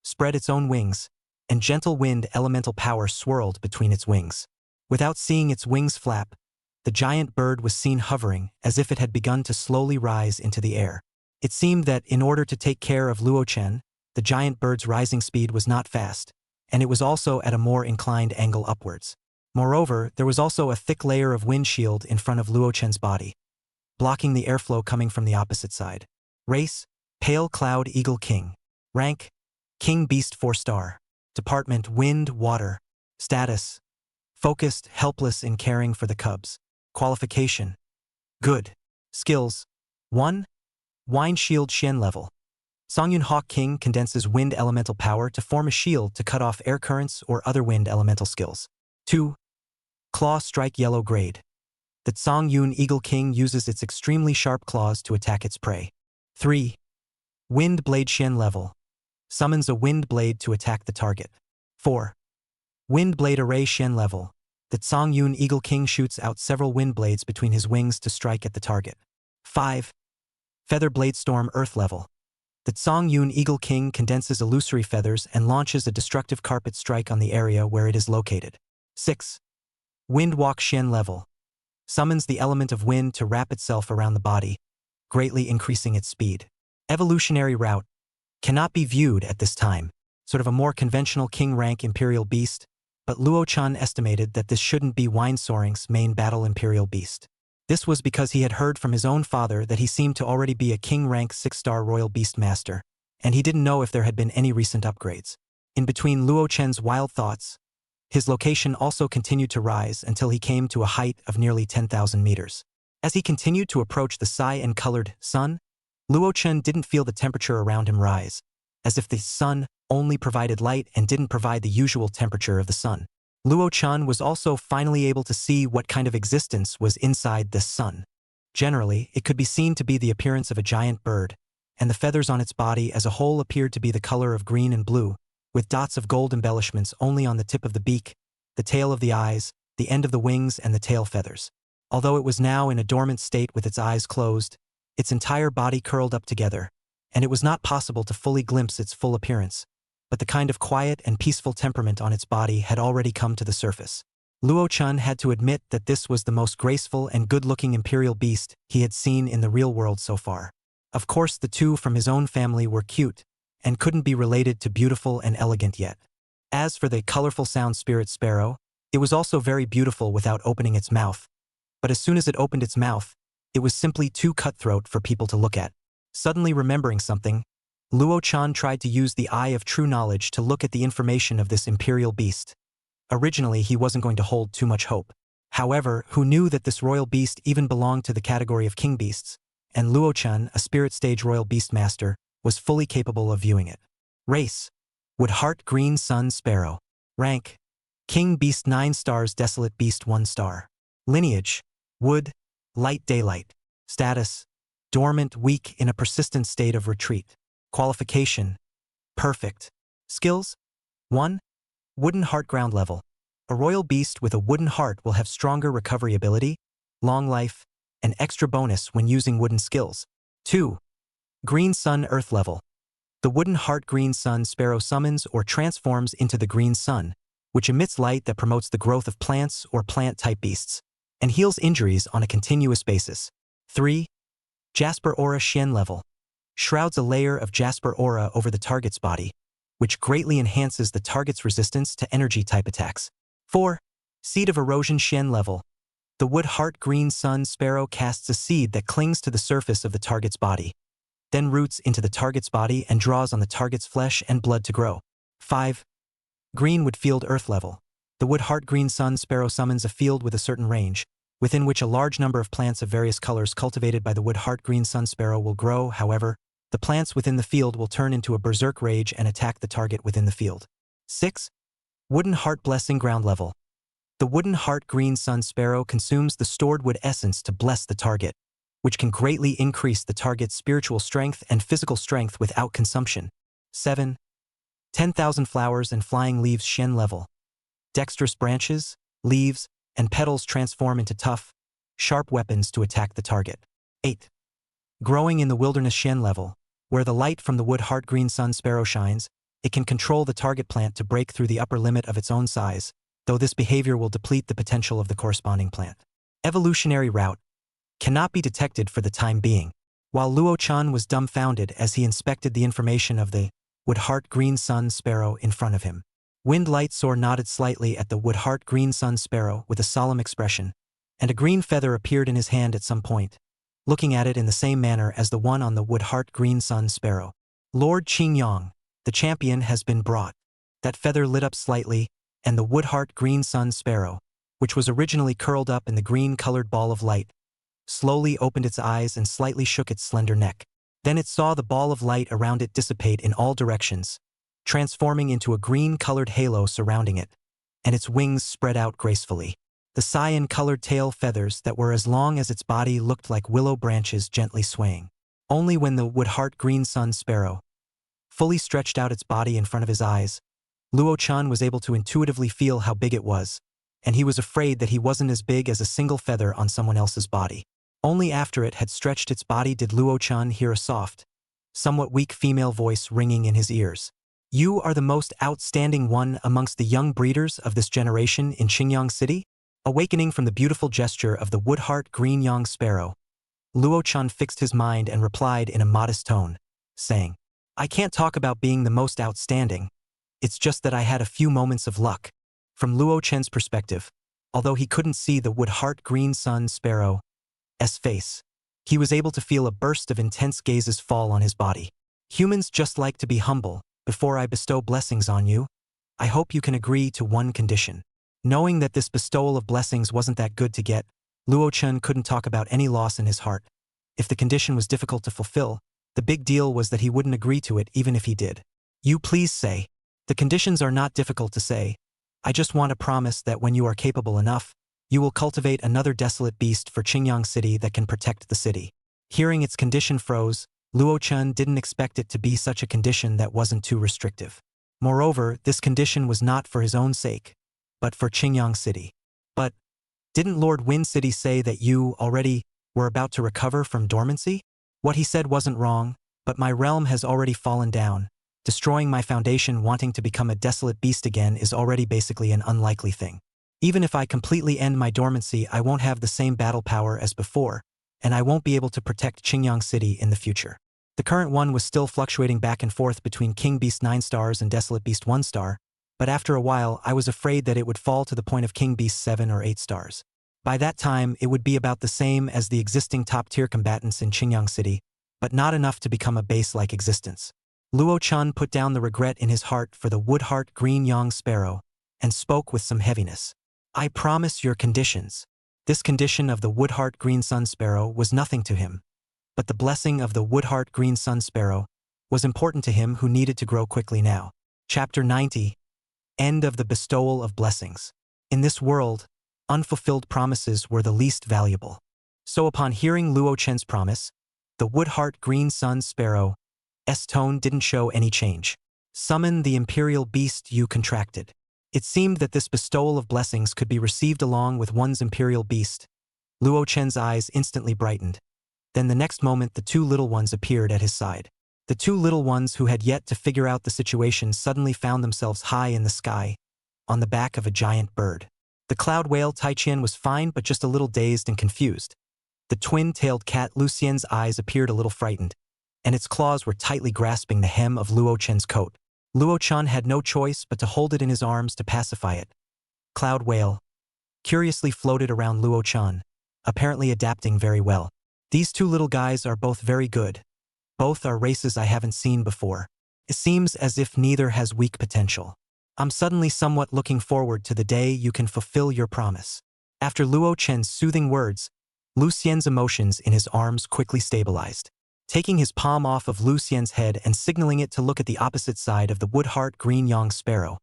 spread its own wings, and gentle wind elemental power swirled between its wings. Without seeing its wings flap, the giant bird was seen hovering as if it had begun to slowly rise into the air. It seemed that in order to take care of Luo Chen, the giant bird's rising speed was not fast, and it was also at a more inclined angle upwards. Moreover, there was also a thick layer of windshield in front of Luo Chen's body, blocking the airflow coming from the opposite side. Race, Pale Cloud Eagle King. Rank, King Beast 4-star. Department, Wind, Water. Status, focused, helpless in caring for the cubs. Qualification, good. Skills, 1. Wine Shield Xian level. Songyun Hawk King condenses wind elemental power to form a shield to cut off air currents or other wind elemental skills. 2. Claw Strike Yellow grade. The Songyun Eagle King uses its extremely sharp claws to attack its prey. 3. Wind Blade Xian level. Summons a wind blade to attack the target. 4. Wind Blade Array Xian level. The Songyun Eagle King shoots out several wind blades between his wings to strike at the target. 5. Feather Blade Storm Earth level. The Songyun Eagle King condenses illusory feathers and launches a destructive carpet strike on the area where it is located. 6. Wind Walk Xian level. Summons the element of wind to wrap itself around the body, greatly increasing its speed. Evolutionary route. Cannot be viewed at this time. Sort of a more conventional king rank Imperial Beast, but Luo Chun estimated that this shouldn't be Wind Soaring's main battle Imperial Beast. This was because he had heard from his own father that he seemed to already be a king rank 6-star Royal Beastmaster, and he didn't know if there had been any recent upgrades. In between Luo Chen's wild thoughts, his location also continued to rise until he came to a height of nearly 10,000 meters. As he continued to approach the cyan-colored sun, Luo Chen didn't feel the temperature around him rise, as if the sun only provided light and didn't provide the usual temperature of the sun. Luo Chen was also finally able to see what kind of existence was inside this sun. Generally, it could be seen to be the appearance of a giant bird, and the feathers on its body as a whole appeared to be the color of green and blue, with dots of gold embellishments only on the tip of the beak, the tail of the eyes, the end of the wings, and the tail feathers. Although it was now in a dormant state with its eyes closed, its entire body curled up together, and it was not possible to fully glimpse its full appearance, but the kind of quiet and peaceful temperament on its body had already come to the surface. Luo Chun had to admit that this was the most graceful and good-looking imperial beast he had seen in the real world so far. Of course, the two from his own family were cute, and couldn't be related to beautiful and elegant yet. As for the colorful sound spirit sparrow, it was also very beautiful without opening its mouth, but as soon as it opened its mouth, it was simply too cutthroat for people to look at. Suddenly remembering something, Luo Chun tried to use the eye of true knowledge to look at the information of this imperial beast. Originally, he wasn't going to hold too much hope. however, who knew that this royal beast even belonged to the category of king beasts, and Luo-chan, a spirit stage royal beastmaster, was fully capable of viewing it. Race: Wood Heart Green Sun Sparrow. Rank: King Beast 9 stars, Desolate Beast 1 star. Lineage: Wood, Light Daylight. Status: Dormant, weak, in a persistent state of retreat. Qualification: Perfect. Skills: 1. Wooden Heart Ground Level. A royal beast with a wooden heart will have stronger recovery ability, long life, and extra bonus when using wooden skills. 2. Green Sun Earth Level. The wooden heart Green Sun Sparrow summons or transforms into the Green Sun, which emits light that promotes the growth of plants or plant-type beasts, and heals injuries on a continuous basis. 3. Jasper Aura Shen Level. Shrouds a layer of Jasper Aura over the target's body, which greatly enhances the target's resistance to energy-type attacks. 4. Seed of Erosion Shen Level. The Wood Heart Green Sun Sparrow casts a seed that clings to the surface of the target's body, then roots into the target's body and draws on the target's flesh and blood to grow. 5. Greenwood Field Earth Level. The Wood Heart Green Sun Sparrow summons a field with a certain range, within which a large number of plants of various colors cultivated by the Wood Heart Green Sun Sparrow will grow. However, the plants within the field will turn into a berserk rage and attack the target within the field. 6. Wooden Heart Blessing Ground Level. The Wooden Heart Green Sun Sparrow consumes the stored wood essence to bless the target, which can greatly increase the target's spiritual strength and physical strength without consumption. 7. 10,000 Flowers and Flying Leaves Shen Level. Dexterous branches, leaves, and petals transform into tough, sharp weapons to attack the target. 8. Growing in the Wilderness Shen Level. Where the light from the Wood Heart Green Sun Sparrow shines, it can control the target plant to break through the upper limit of its own size, though this behavior will deplete the potential of the corresponding plant. Evolutionary Route. Cannot be detected for the time being. While Luo-chan was dumbfounded as he inspected the information of the Wood Heart Green Sun Sparrow in front of him. Wind Light Soar nodded slightly at the Wood Heart Green Sun Sparrow with a solemn expression, and a green feather appeared in his hand at some point, looking at it in the same manner as the one on the Wood Heart Green Sun Sparrow. Lord Ching, the champion has been brought. That feather lit up slightly, and the Wood Heart Green Sun Sparrow, which was originally curled up in the green-colored ball of light, slowly opened its eyes and slightly shook its slender neck. Then it saw the ball of light around it dissipate in all directions, transforming into a green-colored halo surrounding it, and its wings spread out gracefully. The cyan-colored tail feathers that were as long as its body looked like willow branches gently swaying. Only when the Wood Heart Green Sun Sparrow fully stretched out its body in front of his eyes, Luo-chan was able to intuitively feel how big it was, and he was afraid that he wasn't as big as a single feather on someone else's body. Only after it had stretched its body did Luo-chan hear a soft, somewhat weak female voice ringing in his ears. You are the most outstanding one amongst the young breeders of this generation in Qingyang City? Awakening from the beautiful gesture of the Wood Heart Green Yang Sparrow, Luo-chan fixed his mind and replied in a modest tone, saying, I can't talk about being the most outstanding. It's just that I had a few moments of luck. From Luo-chan's perspective, although he couldn't see the Wood Heart Green Sun Sparrow's face, he was able to feel a burst of intense gazes fall on his body. Humans just like to be humble. Before I bestow blessings on you, I hope you can agree to one condition. Knowing that this bestowal of blessings wasn't that good to get, Luo-chan couldn't talk about any loss in his heart. If the condition was difficult to fulfill, the big deal was that he wouldn't agree to it even if he did. You please say. The conditions are not difficult to say. I just want to promise that when you are capable enough, you will cultivate another desolate beast for Qingyang City that can protect the city. Hearing its condition froze, Luo-chan didn't expect it to be such a condition that wasn't too restrictive. Moreover, this condition was not for his own sake, but for Qingyang City. But didn't Lord Wind City say that you already were about to recover from dormancy? What he said wasn't wrong, but my realm has already fallen down. Destroying my foundation wanting to become a desolate beast again is already basically an unlikely thing. Even if I completely end my dormancy, I won't have the same battle power as before, and I won't be able to protect Qingyang City in the future. The current one was still fluctuating back and forth between King Beast 9 stars and Desolate Beast 1 star, but after a while I was afraid that it would fall to the point of King Beast 7 or 8 stars. By that time, it would be about the same as the existing top-tier combatants in Qingyang City, but not enough to become a base-like existence. Luo-chan put down the regret in his heart for the Wood Heart Green Yang Sparrow and spoke with some heaviness. I promise your conditions. This condition of the Woodheart Green Sun Sparrow was nothing to him. But the blessing of the Woodheart Green Sun Sparrow was important to him who needed to grow quickly now. Chapter 90. End of the bestowal of blessings. In this world, unfulfilled promises were the least valuable. So upon hearing Luo Chen's promise, the Woodheart Green Sun Sparrow's tone didn't show any change. Summon the imperial beast you contracted. It seemed that this bestowal of blessings could be received along with one's imperial beast. Luo Chen's eyes instantly brightened. Then the next moment the two little ones appeared at his side. The two little ones who had yet to figure out the situation suddenly found themselves high in the sky, on the back of a giant bird. The cloud whale Taiqian was fine but just a little dazed and confused. The twin-tailed cat Lucien's eyes appeared a little frightened, and its claws were tightly grasping the hem of Luo Chen's coat. Luo Chen had no choice but to hold it in his arms to pacify it. Cloud whale curiously floated around Luo Chen, apparently adapting very well. These two little guys are both very good. Both are races I haven't seen before. It seems as if neither has weak potential. I'm suddenly somewhat looking forward to the day you can fulfill your promise. After Luo Chen's soothing words, Lucien's emotions in his arms quickly stabilized. Taking his palm off of Lucien's head and signaling it to look at the opposite side of the Woodheart Green Yang Sparrow,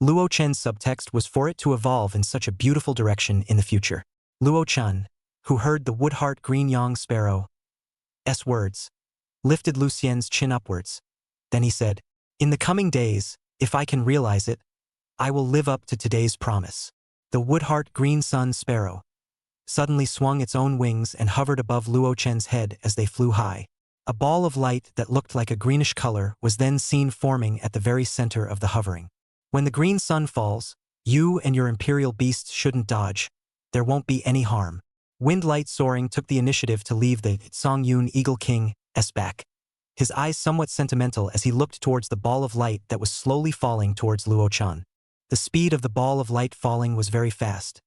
Luo Chen's subtext was for it to evolve in such a beautiful direction in the future. Luo Chen, who heard the Woodheart Green Yang Sparrow's words, lifted Lucien's chin upwards. Then he said, "In the coming days, if I can realize it, I will live up to today's promise." The Woodheart Green Sun Sparrow suddenly swung its own wings and hovered above Luo Chen's head as they flew high. A ball of light that looked like a greenish color was then seen forming at the very center of the hovering. When the green sun falls, you and your imperial beasts shouldn't dodge. There won't be any harm. Windlight Soaring took the initiative to leave the Songyun Eagle King's back, his eyes somewhat sentimental as he looked towards the ball of light that was slowly falling towards Luo Chen. The speed of the ball of light falling was very fast,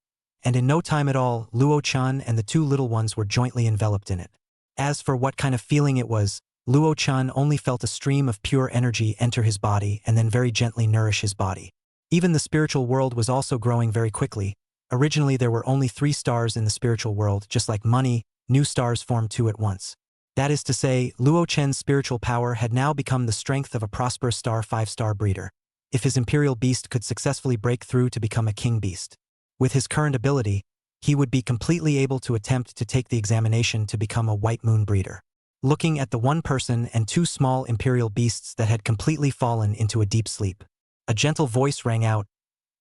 and in no time at all, Luo Chen and the two little ones were jointly enveloped in it. As for what kind of feeling it was, Luo Chen only felt a stream of pure energy enter his body and then very gently nourish his body. Even the spiritual world was also growing very quickly. Originally there were only 3 stars in the spiritual world, just like money, new stars formed 2 at once. That is to say, Luo Chen's spiritual power had now become the strength of a prosperous star 5-star breeder, if his imperial beast could successfully break through to become a king beast. With his current ability, he would be completely able to attempt to take the examination to become a white moon breeder. Looking at the 1 person and 2 small imperial beasts that had completely fallen into a deep sleep, a gentle voice rang out,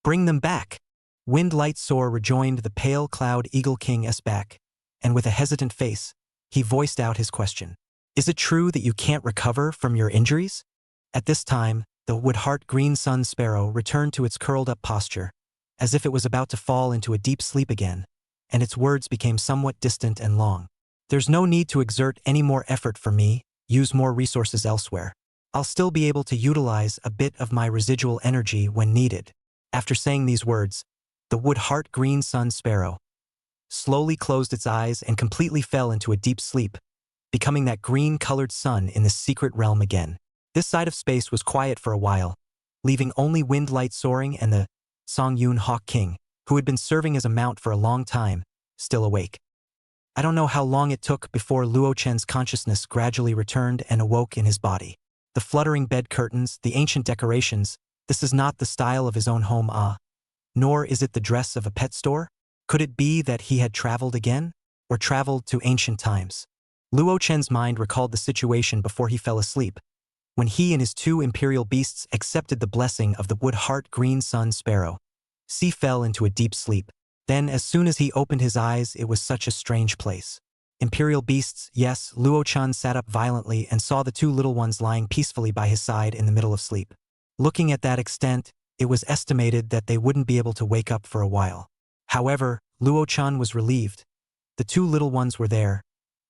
"Bring them back!" Windlight Soar rejoined the pale cloud Eagle King's back, and with a hesitant face, he voiced out his question. "Is it true that you can't recover from your injuries?" At this time, the Woodheart Green Sun Sparrow returned to its curled-up posture, as if it was about to fall into a deep sleep again, and its words became somewhat distant and long. "There's no need to exert any more effort for me, use more resources elsewhere. I'll still be able to utilize a bit of my residual energy when needed." After saying these words, the Woodheart Green Sun Sparrow slowly closed its eyes and completely fell into a deep sleep, becoming that green-colored sun in the secret realm again. This side of space was quiet for a while, leaving only Windlight Soaring and the Songyun Hawk King, who had been serving as a mount for a long time, still awake. I don't know how long it took before Luo Chen's consciousness gradually returned and awoke in his body. The fluttering bed curtains, the ancient decorations, this is not the style of his own home, nor is it the dress of a pet store. Could it be that he had traveled again, or traveled to ancient times? Luo Chen's mind recalled the situation before he fell asleep, when he and his 2 imperial beasts accepted the blessing of the Woodheart Green Sun Sparrow. He fell into a deep sleep. Then, as soon as he opened his eyes, it was such a strange place. Imperial beasts, yes, Luo Chen sat up violently and saw the 2 little ones lying peacefully by his side in the middle of sleep. Looking at that extent, it was estimated that they wouldn't be able to wake up for a while. However, Luo Chen was relieved. The 2 little ones were there,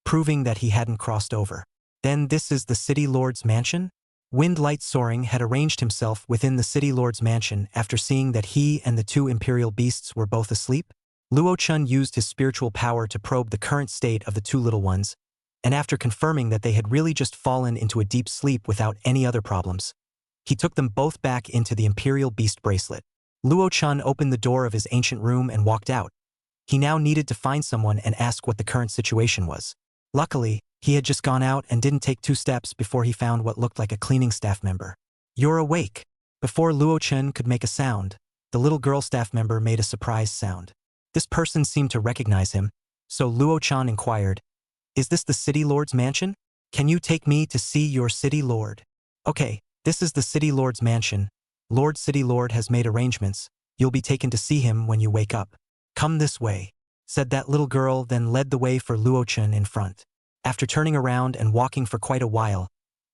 proving that he hadn't crossed over. Then this is the City Lord's mansion? Windlight Soaring had arranged himself within the City Lord's mansion after seeing that he and the 2 imperial beasts were both asleep. Luo Chen used his spiritual power to probe the current state of the 2 little ones, and after confirming that they had really just fallen into a deep sleep without any other problems, he took them both back into the imperial beast bracelet. Luo Chen opened the door of his ancient room and walked out, He now needed to find someone and ask what the current situation was. Luckily, he had just gone out and didn't take 2 steps before he found what looked like a cleaning staff member. "You're awake." Before Luo Chen could make a sound, the little girl staff member made a surprise sound. This person seemed to recognize him, so Luo Chen inquired, "Is this the city lord's mansion? Can you take me to see your city lord?" "Okay, this is the city lord's mansion. Lord City Lord has made arrangements. You'll be taken to see him when you wake up. Come this way," said that little girl, then led the way for Luo Chen in front. After turning around and walking for quite a while,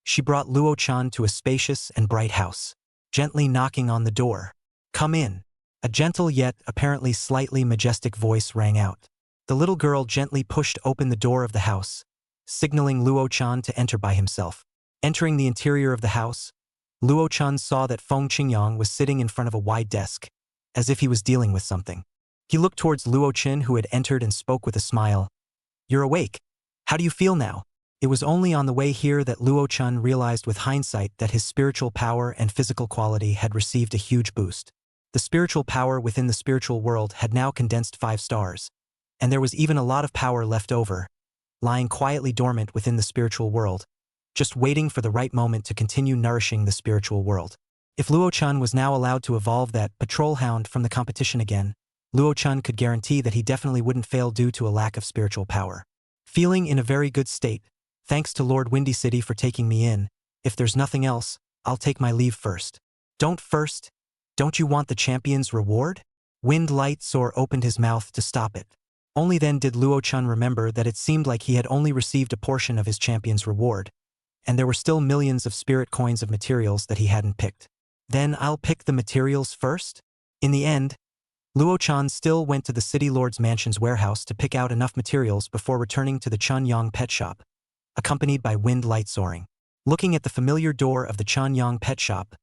she brought Luo Chen to a spacious and bright house, gently knocking on the door. "Come in." A gentle yet apparently slightly majestic voice rang out. The little girl gently pushed open the door of the house, signaling Luo Chen to enter by himself. Entering the interior of the house, Luo Chen saw that Feng Qingyang was sitting in front of a wide desk, as if he was dealing with something. He looked towards Luo Chen, who had entered, and spoke with a smile. "You're awake. How do you feel now?" It was only on the way here that Luo Chen realized with hindsight that his spiritual power and physical quality had received a huge boost. The spiritual power within the spiritual world had now condensed 5 stars, and there was even a lot of power left over, lying quietly dormant within the spiritual world, just waiting for the right moment to continue nourishing the spiritual world. If Luo Chen was now allowed to evolve that patrol hound from the competition again, Luo Chen could guarantee that he definitely wouldn't fail due to a lack of spiritual power. "Feeling in a very good state. Thanks to Lord Windy City for taking me in. If there's nothing else, I'll take my leave first." Don't you want the champion's reward?" Wind Light Soar opened his mouth to stop it. Only then did Luo Chen remember that it seemed like he had only received a portion of his champion's reward, and there were still millions of spirit coins of materials that he hadn't picked. "Then I'll pick the materials first?" In the end, Luo Chen still went to the City Lord's Mansion's warehouse to pick out enough materials before returning to the Chunyang pet shop, accompanied by Wind Light Soaring. Looking at the familiar door of the Chunyang pet shop,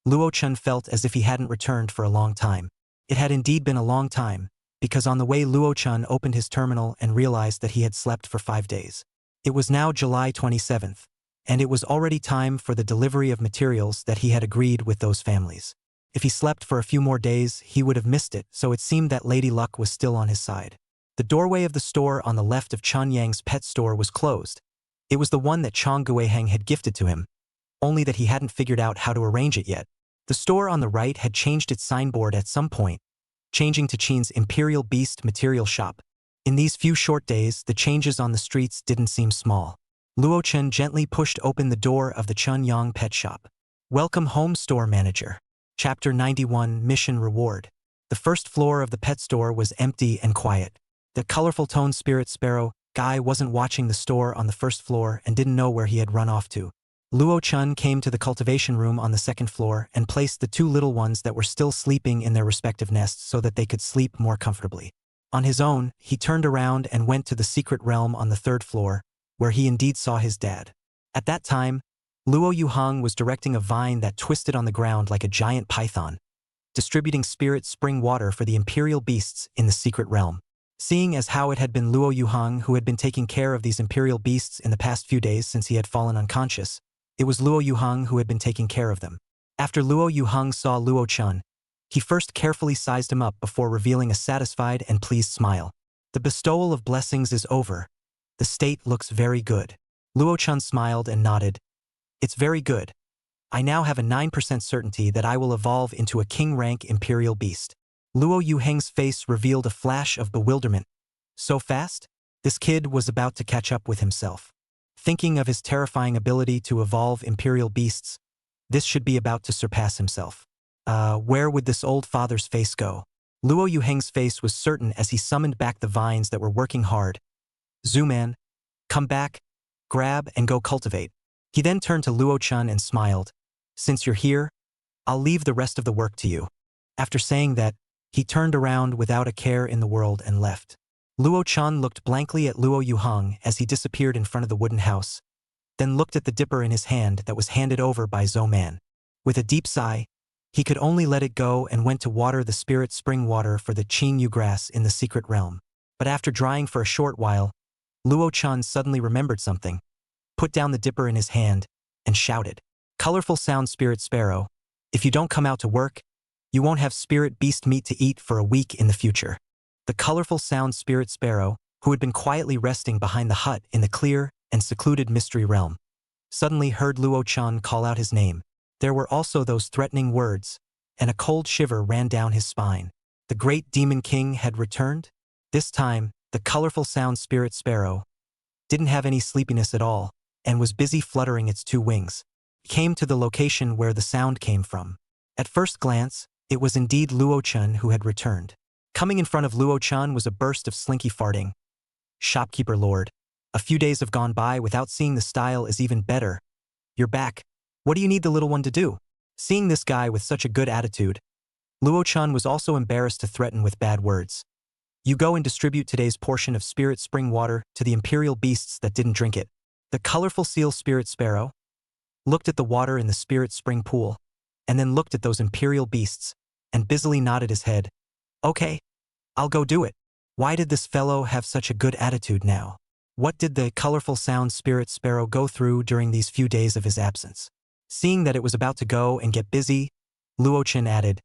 Luo Chen felt as if he hadn't returned for a long time. It had indeed been a long time, because on the way Luo Chen opened his terminal and realized that he had slept for 5 days. It was now July 27th, and it was already time for the delivery of materials that he had agreed with those families. If he slept for a few more days, he would have missed it, so it seemed that Lady Luck was still on his side. The doorway of the store on the left of Chunyang's pet store was closed. It was the one that Chong Guiheng had gifted to him, only that he hadn't figured out how to arrange it yet. The store on the right had changed its signboard at some point, changing to Qin's Imperial Beast Material Shop. In these few short days, the changes on the streets didn't seem small. Luo Chen gently pushed open the door of the Chunyang pet shop. "Welcome home, store manager." Chapter 91, Mission Reward. The first floor of the pet store was empty and quiet. The colorful-toned spirit sparrow guy wasn't watching the store on the first floor and didn't know where he had run off to. Luo Chen came to the cultivation room on the second floor and placed the 2 little ones that were still sleeping in their respective nests so that they could sleep more comfortably. On his own, he turned around and went to the secret realm on the 3rd floor, where he indeed saw his dad. At that time, Luo Yuhang was directing a vine that twisted on the ground like a giant python, distributing spirit spring water for the imperial beasts in the secret realm. Seeing as how it had been Luo Yuhang who had been taking care of these imperial beasts in the past few days since he had fallen unconscious, it was Luo Yuhang who had been taking care of them. After Luo Yuhang saw Luo Chen, he first carefully sized him up before revealing a satisfied and pleased smile. "The bestowal of blessings is over. The state looks very good." Luo Chen smiled and nodded. "It's very good. I now have a 9% certainty that I will evolve into a king-rank imperial beast." Luo Yuheng's face revealed a flash of bewilderment. So fast? This kid was about to catch up with himself. Thinking of his terrifying ability to evolve imperial beasts, this should be about to surpass himself. Where would this old father's face go? Luo Yuheng's face was certain as he summoned back the vines that were working hard. "Zooman, come back, grab and go cultivate." He then turned to Luo Chen and smiled. "Since you're here, I'll leave the rest of the work to you." After saying that, he turned around without a care in the world and left. Luo Chen looked blankly at Luo Yuhang as he disappeared in front of the wooden house, then looked at the dipper in his hand that was handed over by Zouman. With a deep sigh, he could only let it go and went to water the spirit spring water for the Qing Yu grass in the secret realm. But after drying for a short while, Luo Chen suddenly remembered something, put down the dipper in his hand, and shouted, "Colorful sound spirit sparrow, if you don't come out to work, you won't have spirit beast meat to eat for a week in the future." The colorful sound spirit sparrow, who had been quietly resting behind the hut in the clear and secluded mystery realm, suddenly heard Luo Chan call out his name. There were also those threatening words, and a cold shiver ran down his spine. The great demon king had returned? This time, the colorful sound spirit sparrow didn't have any sleepiness at all, and was busy fluttering its two wings. It came to the location where the sound came from. At first glance, it was indeed Luo Chan who had returned. Coming in front of Luo Chan was a burst of slinky farting. Shopkeeper lord, a few days have gone by without seeing the style is even better. You're back. What do you need the little one to do? Seeing this guy with such a good attitude, Luo Chan was also embarrassed to threaten with bad words. You go and distribute today's portion of spirit spring water to the imperial beasts that didn't drink it. The colorful seal spirit sparrow looked at the water in the spirit spring pool, and then looked at those imperial beasts, and busily nodded his head. Okay, I'll go do it. Why did this fellow have such a good attitude now? What did the colorful sound spirit sparrow go through during these few days of his absence? Seeing that it was about to go and get busy, Luo Chan added,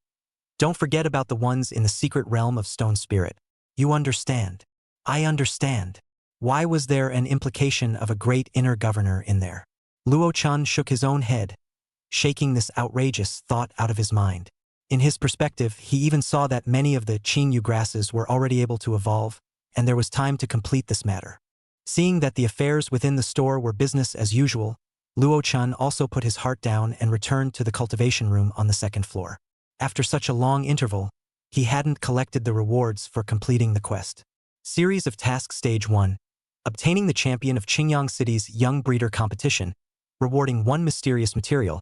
don't forget about the ones in the secret realm of stone spirit. You understand. I understand. Why was there an implication of a great inner governor in there? Luo Chan shook his own head, shaking this outrageous thought out of his mind. In his perspective, he even saw that many of the Ching grasses were already able to evolve, and there was time to complete this matter. Seeing that the affairs within the store were business as usual, Luo Chan also put his heart down and returned to the cultivation room on the second floor. After such a long interval, he hadn't collected the rewards for completing the quest. Series of tasks Stage 1. Obtaining the champion of Qingyang City's Young Breeder Competition, rewarding 1 mysterious material,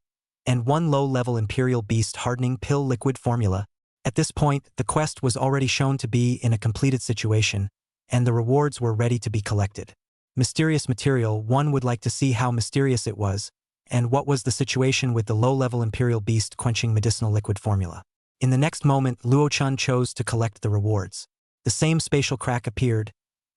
and 1 low-level Imperial Beast hardening pill liquid formula. At this point, the quest was already shown to be in a completed situation, and the rewards were ready to be collected. Mysterious material, one would like to see how mysterious it was, and what was the situation with the low-level Imperial Beast quenching medicinal liquid formula. In the next moment, Luo Chan chose to collect the rewards. The same spatial crack appeared,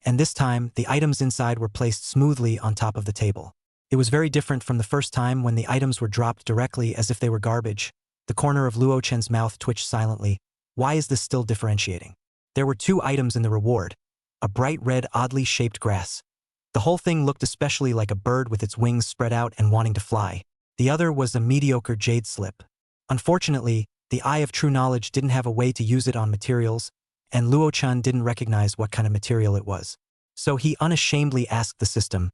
and this time, the items inside were placed smoothly on top of the table. It was very different from the first time when the items were dropped directly as if they were garbage. The corner of Luo Chen's mouth twitched silently. Why is this still differentiating? There were 2 items in the reward. A bright red, oddly shaped grass. The whole thing looked especially like a bird with its wings spread out and wanting to fly. The other was a mediocre jade slip. Unfortunately, the Eye of True Knowledge didn't have a way to use it on materials, and Luo Chan didn't recognize what kind of material it was. So he unashamedly asked the system,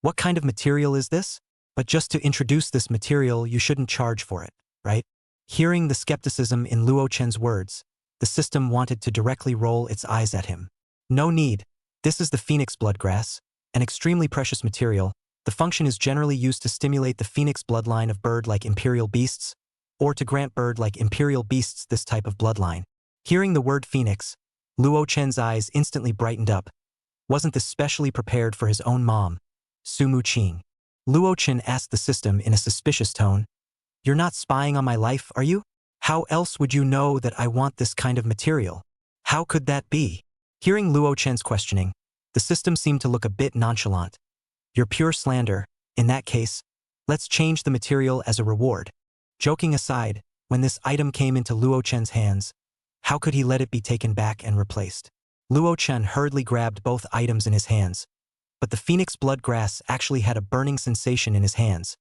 what kind of material is this? But just to introduce this material, you shouldn't charge for it, right? Hearing the skepticism in Luo Chen's words, the system wanted to directly roll its eyes at him. No need. This is the phoenix bloodgrass, an extremely precious material. The function is generally used to stimulate the phoenix bloodline of bird like imperial beasts, or to grant bird like imperial beasts this type of bloodline. Hearing the word phoenix, Luo Chen's eyes instantly brightened up. Wasn't this specially prepared for his own mom, Sumu Ching? Luo Chen asked the system in a suspicious tone. You're not spying on my life, are you? How else would you know that I want this kind of material? How could that be? Hearing Luo Chen's questioning, the system seemed to look a bit nonchalant. You're pure slander. In that case, let's change the material as a reward. Joking aside, when this item came into Luo Chen's hands, how could he let it be taken back and replaced? Luo Chen hurriedly grabbed both items in his hands, but the phoenix blood grass actually had a burning sensation in his hands,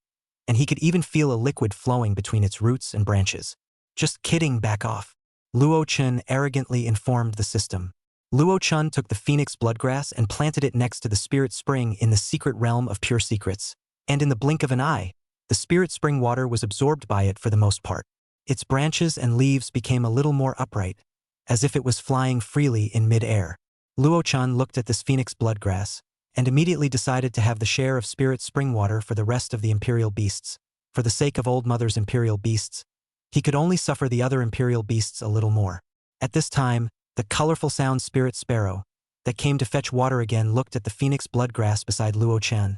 and he could even feel a liquid flowing between its roots and branches. Just kidding, back off. Luo Chen arrogantly informed the system. Luo Chen took the phoenix bloodgrass and planted it next to the spirit spring in the secret realm of pure secrets, and in the blink of an eye, the spirit spring water was absorbed by it for the most part. Its branches and leaves became a little more upright, as if it was flying freely in mid-air. Luo Chen looked at this phoenix bloodgrass, and immediately decided to have the share of spirit spring water for the rest of the imperial beasts. For the sake of Old Mother's imperial beasts, he could only suffer the other imperial beasts a little more. At this time, the colorful sound spirit sparrow that came to fetch water again looked at the phoenix bloodgrass beside Luo Chen.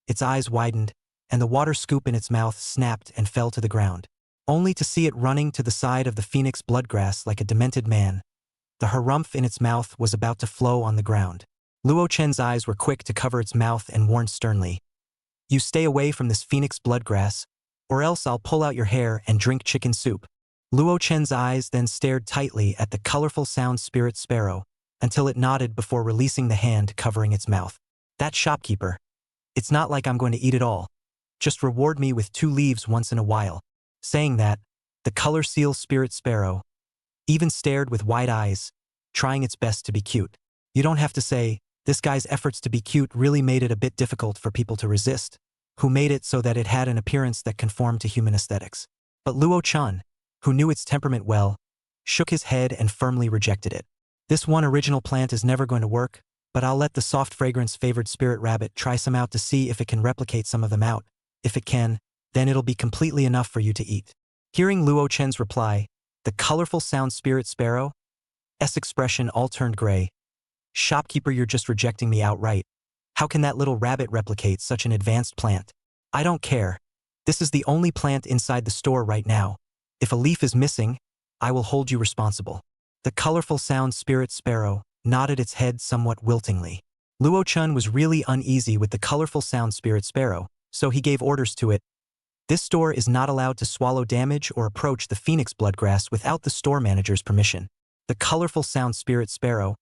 Its eyes widened, and the water scoop in its mouth snapped and fell to the ground, only to see it running to the side of the phoenix bloodgrass like a demented man. The harumph in its mouth was about to flow on the ground. Luo Chen's eyes were quick to cover its mouth and warned sternly, "You stay away from this phoenix bloodgrass, or else I'll pull out your hair and drink chicken soup." Luo Chen's eyes then stared tightly at the colorful sound spirit sparrow, until it nodded before releasing the hand covering its mouth. That shopkeeper. It's not like I'm going to eat it all. Just reward me with 2 leaves once in a while. Saying that, the color seal spirit sparrow even stared with wide eyes, trying its best to be cute. You don't have to say, this guy's efforts to be cute really made it a bit difficult for people to resist, who made it so that it had an appearance that conformed to human aesthetics. But Luo Chun, who knew its temperament well, shook his head and firmly rejected it. This one original plant is never going to work, but I'll let the soft fragrance favored spirit rabbit try some out to see if it can replicate some of them out. If it can, then it'll be completely enough for you to eat. Hearing Luo Chen's reply, the colorful sound spirit sparrow's expression all turned gray. Shopkeeper, you're just rejecting me outright. How can that little rabbit replicate such an advanced plant? I don't care. This is the only plant inside the store right now. If a leaf is missing, I will hold you responsible. The colorful sound spirit sparrow nodded its head somewhat wiltingly. Luo Chun was really uneasy with the colorful sound spirit sparrow, so he gave orders to it. This store is not allowed to swallow damage or approach the phoenix bloodgrass without the store manager's permission. The colorful sound spirit sparrow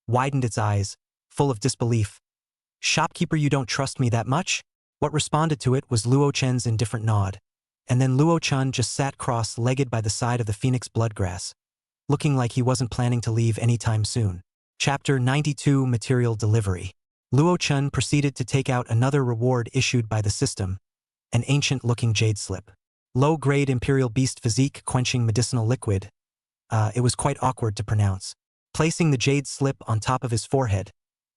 widened its eyes, full of disbelief. Shopkeeper, you don't trust me that much? What responded to it was Luo Chen's indifferent nod. And then Luo Chun just sat cross-legged by the side of the phoenix bloodgrass, looking like he wasn't planning to leave anytime soon. Chapter 92 Material Delivery. Luo Chun proceeded to take out another reward issued by the system, an ancient-looking jade slip. Low-grade Imperial Beast Physique Quenching Medicinal Liquid. It was quite awkward to pronounce. Placing the jade slip on top of his forehead,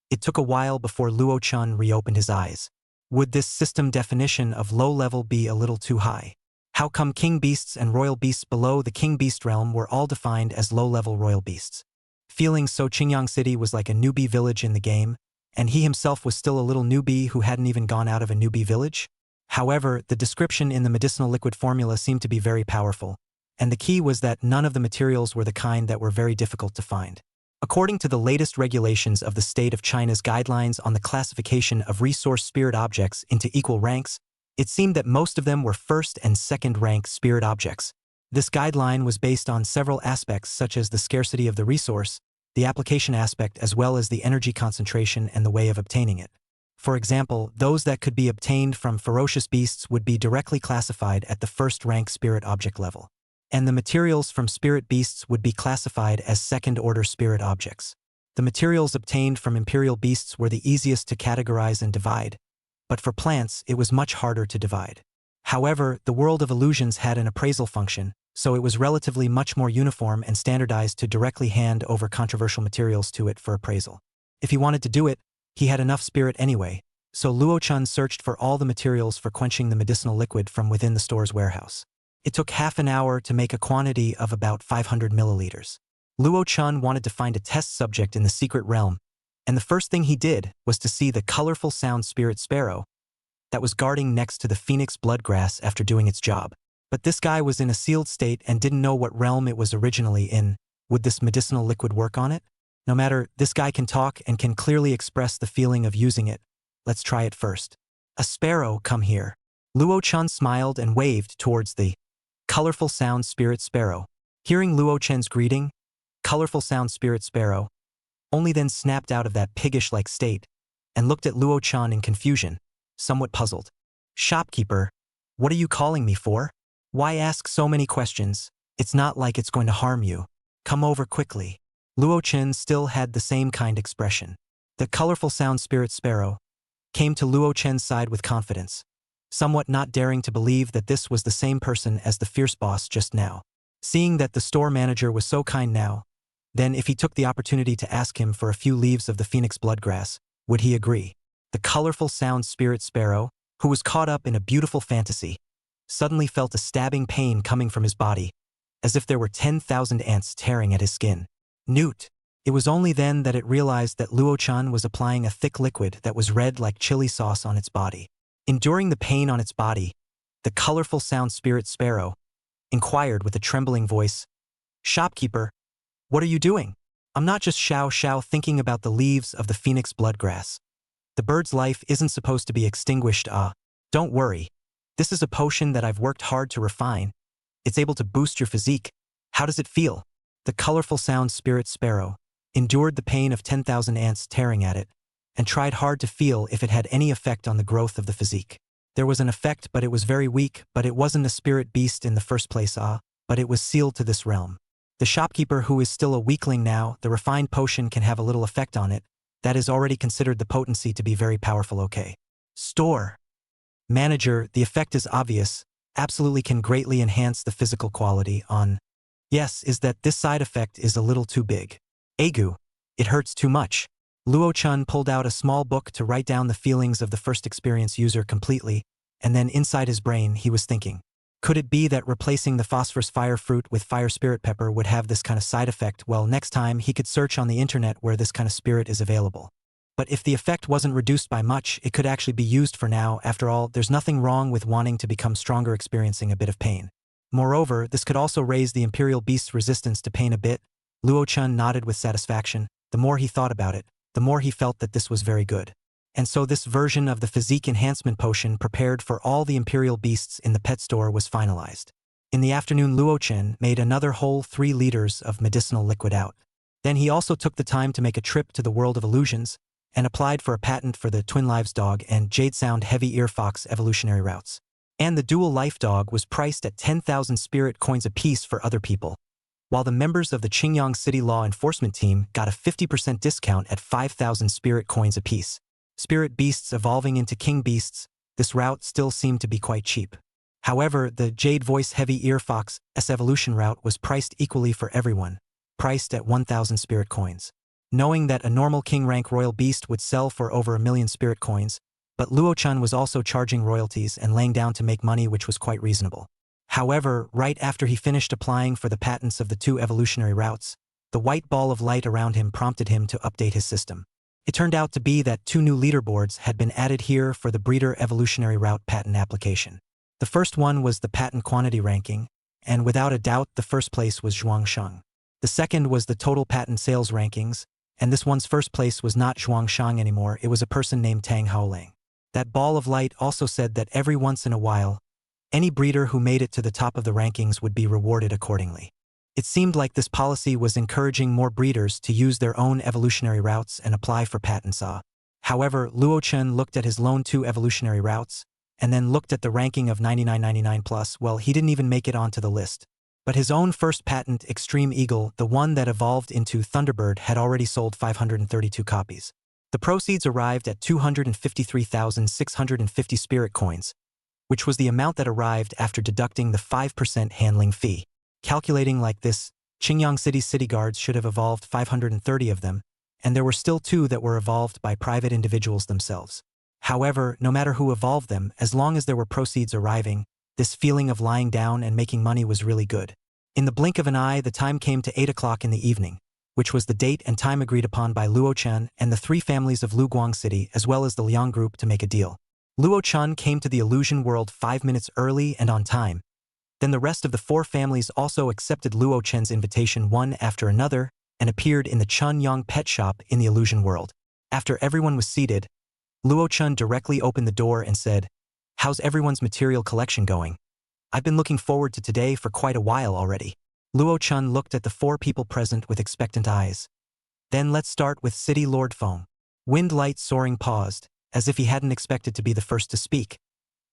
it took a while before Luo Chun reopened his eyes. Would this system definition of low-level be a little too high? How come king beasts and royal beasts below the king beast realm were all defined as low-level royal beasts? Feeling so Qingyang City was like a newbie village in the game, and he himself was still a little newbie who hadn't even gone out of a newbie village? However, the description in the medicinal liquid formula seemed to be very powerful, and the key was that none of the materials were the kind that were very difficult to find. According to the latest regulations of the State of China's guidelines on the classification of resource spirit objects into equal ranks, it seemed that most of them were first and second rank spirit objects. This guideline was based on several aspects such as the scarcity of the resource, the application aspect, as well as the energy concentration and the way of obtaining it. For example, those that could be obtained from ferocious beasts would be directly classified at the first rank spirit object level, and the materials from spirit beasts would be classified as second-order spirit objects. The materials obtained from imperial beasts were the easiest to categorize and divide, but for plants it was much harder to divide. However, the world of illusions had an appraisal function, so it was relatively much more uniform and standardized to directly hand over controversial materials to it for appraisal. If he wanted to do it, he had enough spirit anyway, so Luo Chun searched for all the materials for quenching the medicinal liquid from within the store's warehouse. It took half an hour to make a quantity of about 500 milliliters. Luo Chun wanted to find a test subject in the secret realm, and the first thing he did was to see the colorful sound spirit sparrow that was guarding next to the phoenix bloodgrass after doing its job. But this guy was in a sealed state and didn't know what realm it was originally in. Would this medicinal liquid work on it? No matter, this guy can talk and can clearly express the feeling of using it. Let's try it first. A sparrow, come here. Luo Chun smiled and waved towards the colorful sound spirit sparrow. Hearing Luo Chen's greeting, colorful sound spirit sparrow only then snapped out of that piggish-like state and looked at Luo Chun in confusion, somewhat puzzled. Shopkeeper, what are you calling me for? Why ask so many questions? It's not like it's going to harm you. Come over quickly. Luo Chen still had the same kind expression. The colorful sound spirit sparrow came to Luo Chen's side with confidence, somewhat not daring to believe that this was the same person as the fierce boss just now. Seeing that the store manager was so kind now, then if he took the opportunity to ask him for a few leaves of the phoenix bloodgrass, would he agree? The colorful sound spirit sparrow, who was caught up in a beautiful fantasy, suddenly felt a stabbing pain coming from his body, as if there were 10,000 ants tearing at his skin. Newt. It was only then that it realized that Luo Chun was applying a thick liquid that was red like chili sauce on its body. Enduring the pain on its body, the colorful sound spirit sparrow inquired with a trembling voice, Shopkeeper, what are you doing? I'm not just shao thinking about the leaves of the phoenix bloodgrass. The bird's life isn't supposed to be extinguished. Don't worry. This is a potion that I've worked hard to refine. It's able to boost your physique. How does it feel? The colorful sound spirit sparrow endured the pain of 10,000 ants tearing at it, and tried hard to feel if it had any effect on the growth of the physique. There was an effect, but it was very weak, but it wasn't a spirit beast in the first place, but it was sealed to this realm. The shopkeeper, who is still a weakling now, the refined potion can have a little effect on it. That is already considered the potency to be very powerful. Okay. Store manager, the effect is obvious, absolutely can greatly enhance the physical quality on. Yes, is that this side effect is a little too big. Agu, it hurts too much. Luo-chun pulled out a small book to write down the feelings of the first experience user completely, and then inside his brain he was thinking, could it be that replacing the phosphorus fire fruit with fire spirit pepper would have this kind of side effect? Well, next time he could search on the internet where this kind of spirit is available. But if the effect wasn't reduced by much, it could actually be used for now. After all, there's nothing wrong with wanting to become stronger experiencing a bit of pain. Moreover, this could also raise the Imperial Beast's resistance to pain a bit. Luo-chun nodded with satisfaction. The more he thought about it, the more he felt that this was very good. And so this version of the physique enhancement potion prepared for all the Imperial Beasts in the pet store was finalized. In the afternoon, Luo-chun made another whole 3 liters of medicinal liquid out. Then he also took the time to make a trip to the world of illusions and applied for a patent for the Twin Lives dog and Jade Sound Heavy Ear Fox evolutionary routes. And the Dual Life dog was priced at 10,000 spirit coins apiece for other people, while the members of the Qingyang City Law Enforcement Team got a 50% discount at 5,000 spirit coins apiece. Spirit beasts evolving into king beasts, this route still seemed to be quite cheap. However, the Jade Voice Heavy Ear Fox S evolution route was priced equally for everyone, priced at 1,000 spirit coins. Knowing that a normal king rank royal beast would sell for over 1,000,000 spirit coins, but Luo-chun was also charging royalties and laying down to make money, which was quite reasonable. However, right after he finished applying for the patents of the 2 evolutionary routes, the white ball of light around him prompted him to update his system. It turned out to be that 2 new leaderboards had been added here for the breeder evolutionary route patent application. The first one was the patent quantity ranking, and without a doubt the first place was Zhuang Sheng. The second was the total patent sales rankings, and this one's first place was not Zhuang Sheng anymore, it was a person named Tang Haolang. That ball of light also said that every once in a while, any breeder who made it to the top of the rankings would be rewarded accordingly. It seemed like this policy was encouraging more breeders to use their own evolutionary routes and apply for patents. However, Luo-chun looked at his lone 2 evolutionary routes, and then looked at the ranking of 9999 plus. Well, he didn't even make it onto the list. But his own first patent, Extreme Eagle, the one that evolved into Thunderbird, had already sold 532 copies. The proceeds arrived at 253,650 spirit coins, which was the amount that arrived after deducting the 5% handling fee. Calculating like this, Qingyang City's city guards should have evolved 530 of them, and there were still 2 that were evolved by private individuals themselves. However, no matter who evolved them, as long as there were proceeds arriving, this feeling of lying down and making money was really good. In the blink of an eye, the time came to 8 o'clock in the evening, which was the date and time agreed upon by Luo-chun and the 3 families of Luguang City as well as the Liang group to make a deal. Luo-chun came to the illusion world 5 minutes early and on time. Then the rest of the 4 families also accepted Luo-chun's invitation one after another and appeared in the Chun-Yang pet shop in the illusion world. After everyone was seated, Luo-chun directly opened the door and said, "How's everyone's material collection going? I've been looking forward to today for quite a while already." Luo-chun looked at the 4 people present with expectant eyes. "Then let's start with City Lord Feng." Wind Light Soaring paused, as if he hadn't expected to be the first to speak.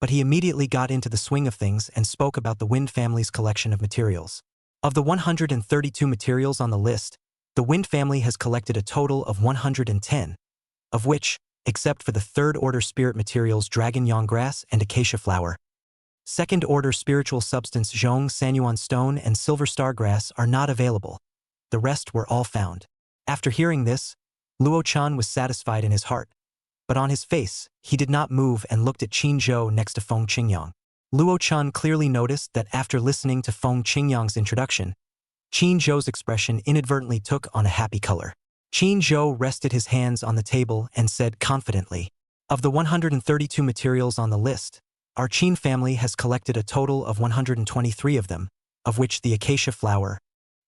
But he immediately got into the swing of things and spoke about the Wind family's collection of materials. Of the 132 materials on the list, the Wind family has collected a total of 110, of which, except for the 3rd-order spirit materials Dragon Yang Grass and Acacia Flower, 2nd-order spiritual substance Zhong Sanyuan Stone and Silver Star Grass are not available. The rest were all found. After hearing this, Luo-chun was satisfied in his heart. But on his face, he did not move and looked at Qin Zhou next to Feng Qingyang. Luo-chun clearly noticed that after listening to Feng Qingyang's introduction, Qin Zhou's expression inadvertently took on a happy color. Qin Zhou rested his hands on the table and said confidently, "Of the 132 materials on the list, our Qin family has collected a total of 123 of them, of which the acacia flower.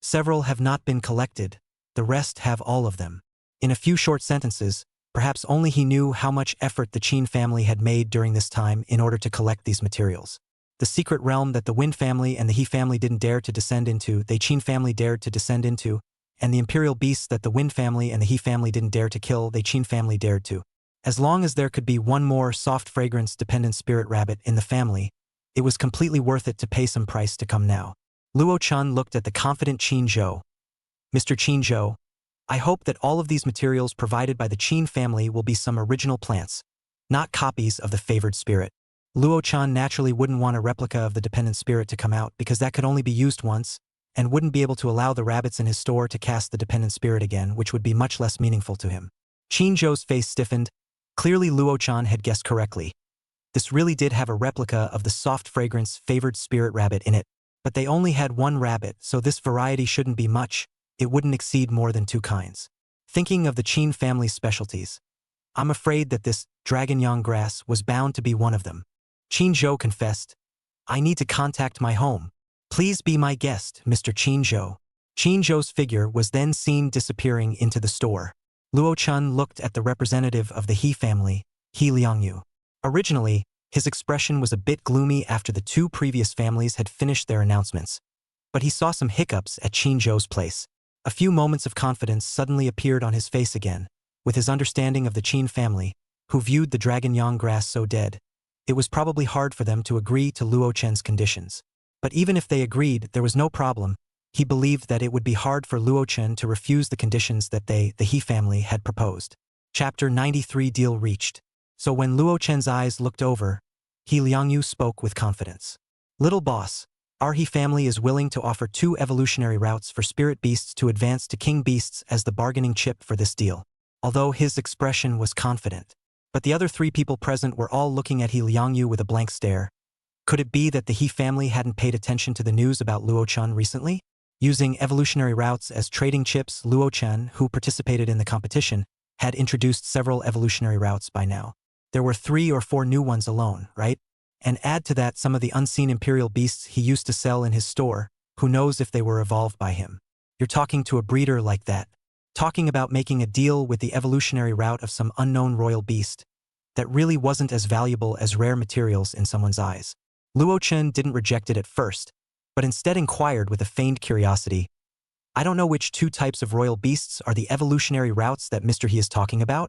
Several have not been collected, the rest have all of them." In a few short sentences, perhaps only he knew how much effort the Qin family had made during this time in order to collect these materials. The secret realm that the Wind family and the He family didn't dare to descend into, the Qin family dared to descend into, and the imperial beasts that the Wind family and the He family didn't dare to kill, the Qin family dared to. As long as there could be one more soft fragrance-dependent spirit rabbit in the family, it was completely worth it to pay some price to come now. Luo Chun looked at the confident Qin Zhou. Mr. Qin Zhou, I hope that all of these materials provided by the Qin family will be some original plants, not copies of the favored spirit. Luo Chun naturally wouldn't want a replica of the dependent spirit to come out because that could only be used once, and wouldn't be able to allow the rabbits in his store to cast the dependent spirit again, which would be much less meaningful to him. Qin Zhou's face stiffened. Clearly Luo Chun had guessed correctly. This really did have a replica of the soft fragrance favored spirit rabbit in it, but they only had one rabbit, so this variety shouldn't be much. It wouldn't exceed more than 2 kinds. Thinking of the Qin family's specialties, I'm afraid that this dragon yang grass was bound to be one of them. Qin Zhou confessed, I need to contact my home. Please be my guest, Mr. Qin Zhou. Qin Zhou's figure was then seen disappearing into the store. Luo Chun looked at the representative of the He family, He Liangyu. Originally, his expression was a bit gloomy after the 2 previous families had finished their announcements, but he saw some hiccups at Qin Zhou's place. A few moments of confidence suddenly appeared on his face again, with his understanding of the Qin family, who viewed the dragon yang grass so dead. It was probably hard for them to agree to Luo Chen's conditions. But even if they agreed, there was no problem. He believed that it would be hard for Luo Chen to refuse the conditions that the He family, had proposed. Chapter 93 Deal reached. So when Luo Chen's eyes looked over, He Liangyu spoke with confidence. Little boss, our He family is willing to offer 2 evolutionary routes for spirit beasts to advance to king beasts as the bargaining chip for this deal. Although his expression was confident. But the other 3 people present were all looking at He Liangyu with a blank stare. Could it be that the He family hadn't paid attention to the news about Luo Chen recently? Using evolutionary routes as trading chips, Luo Chen, who participated in the competition, had introduced several evolutionary routes by now. There were 3 or 4 new ones alone, right? And add to that some of the unseen imperial beasts he used to sell in his store, who knows if they were evolved by him. You're talking to a breeder like that. Talking about making a deal with the evolutionary route of some unknown royal beast that really wasn't as valuable as rare materials in someone's eyes. Luo Chen didn't reject it at first, but instead inquired with a feigned curiosity. I don't know which 2 types of royal beasts are the evolutionary routes that Mr. He is talking about.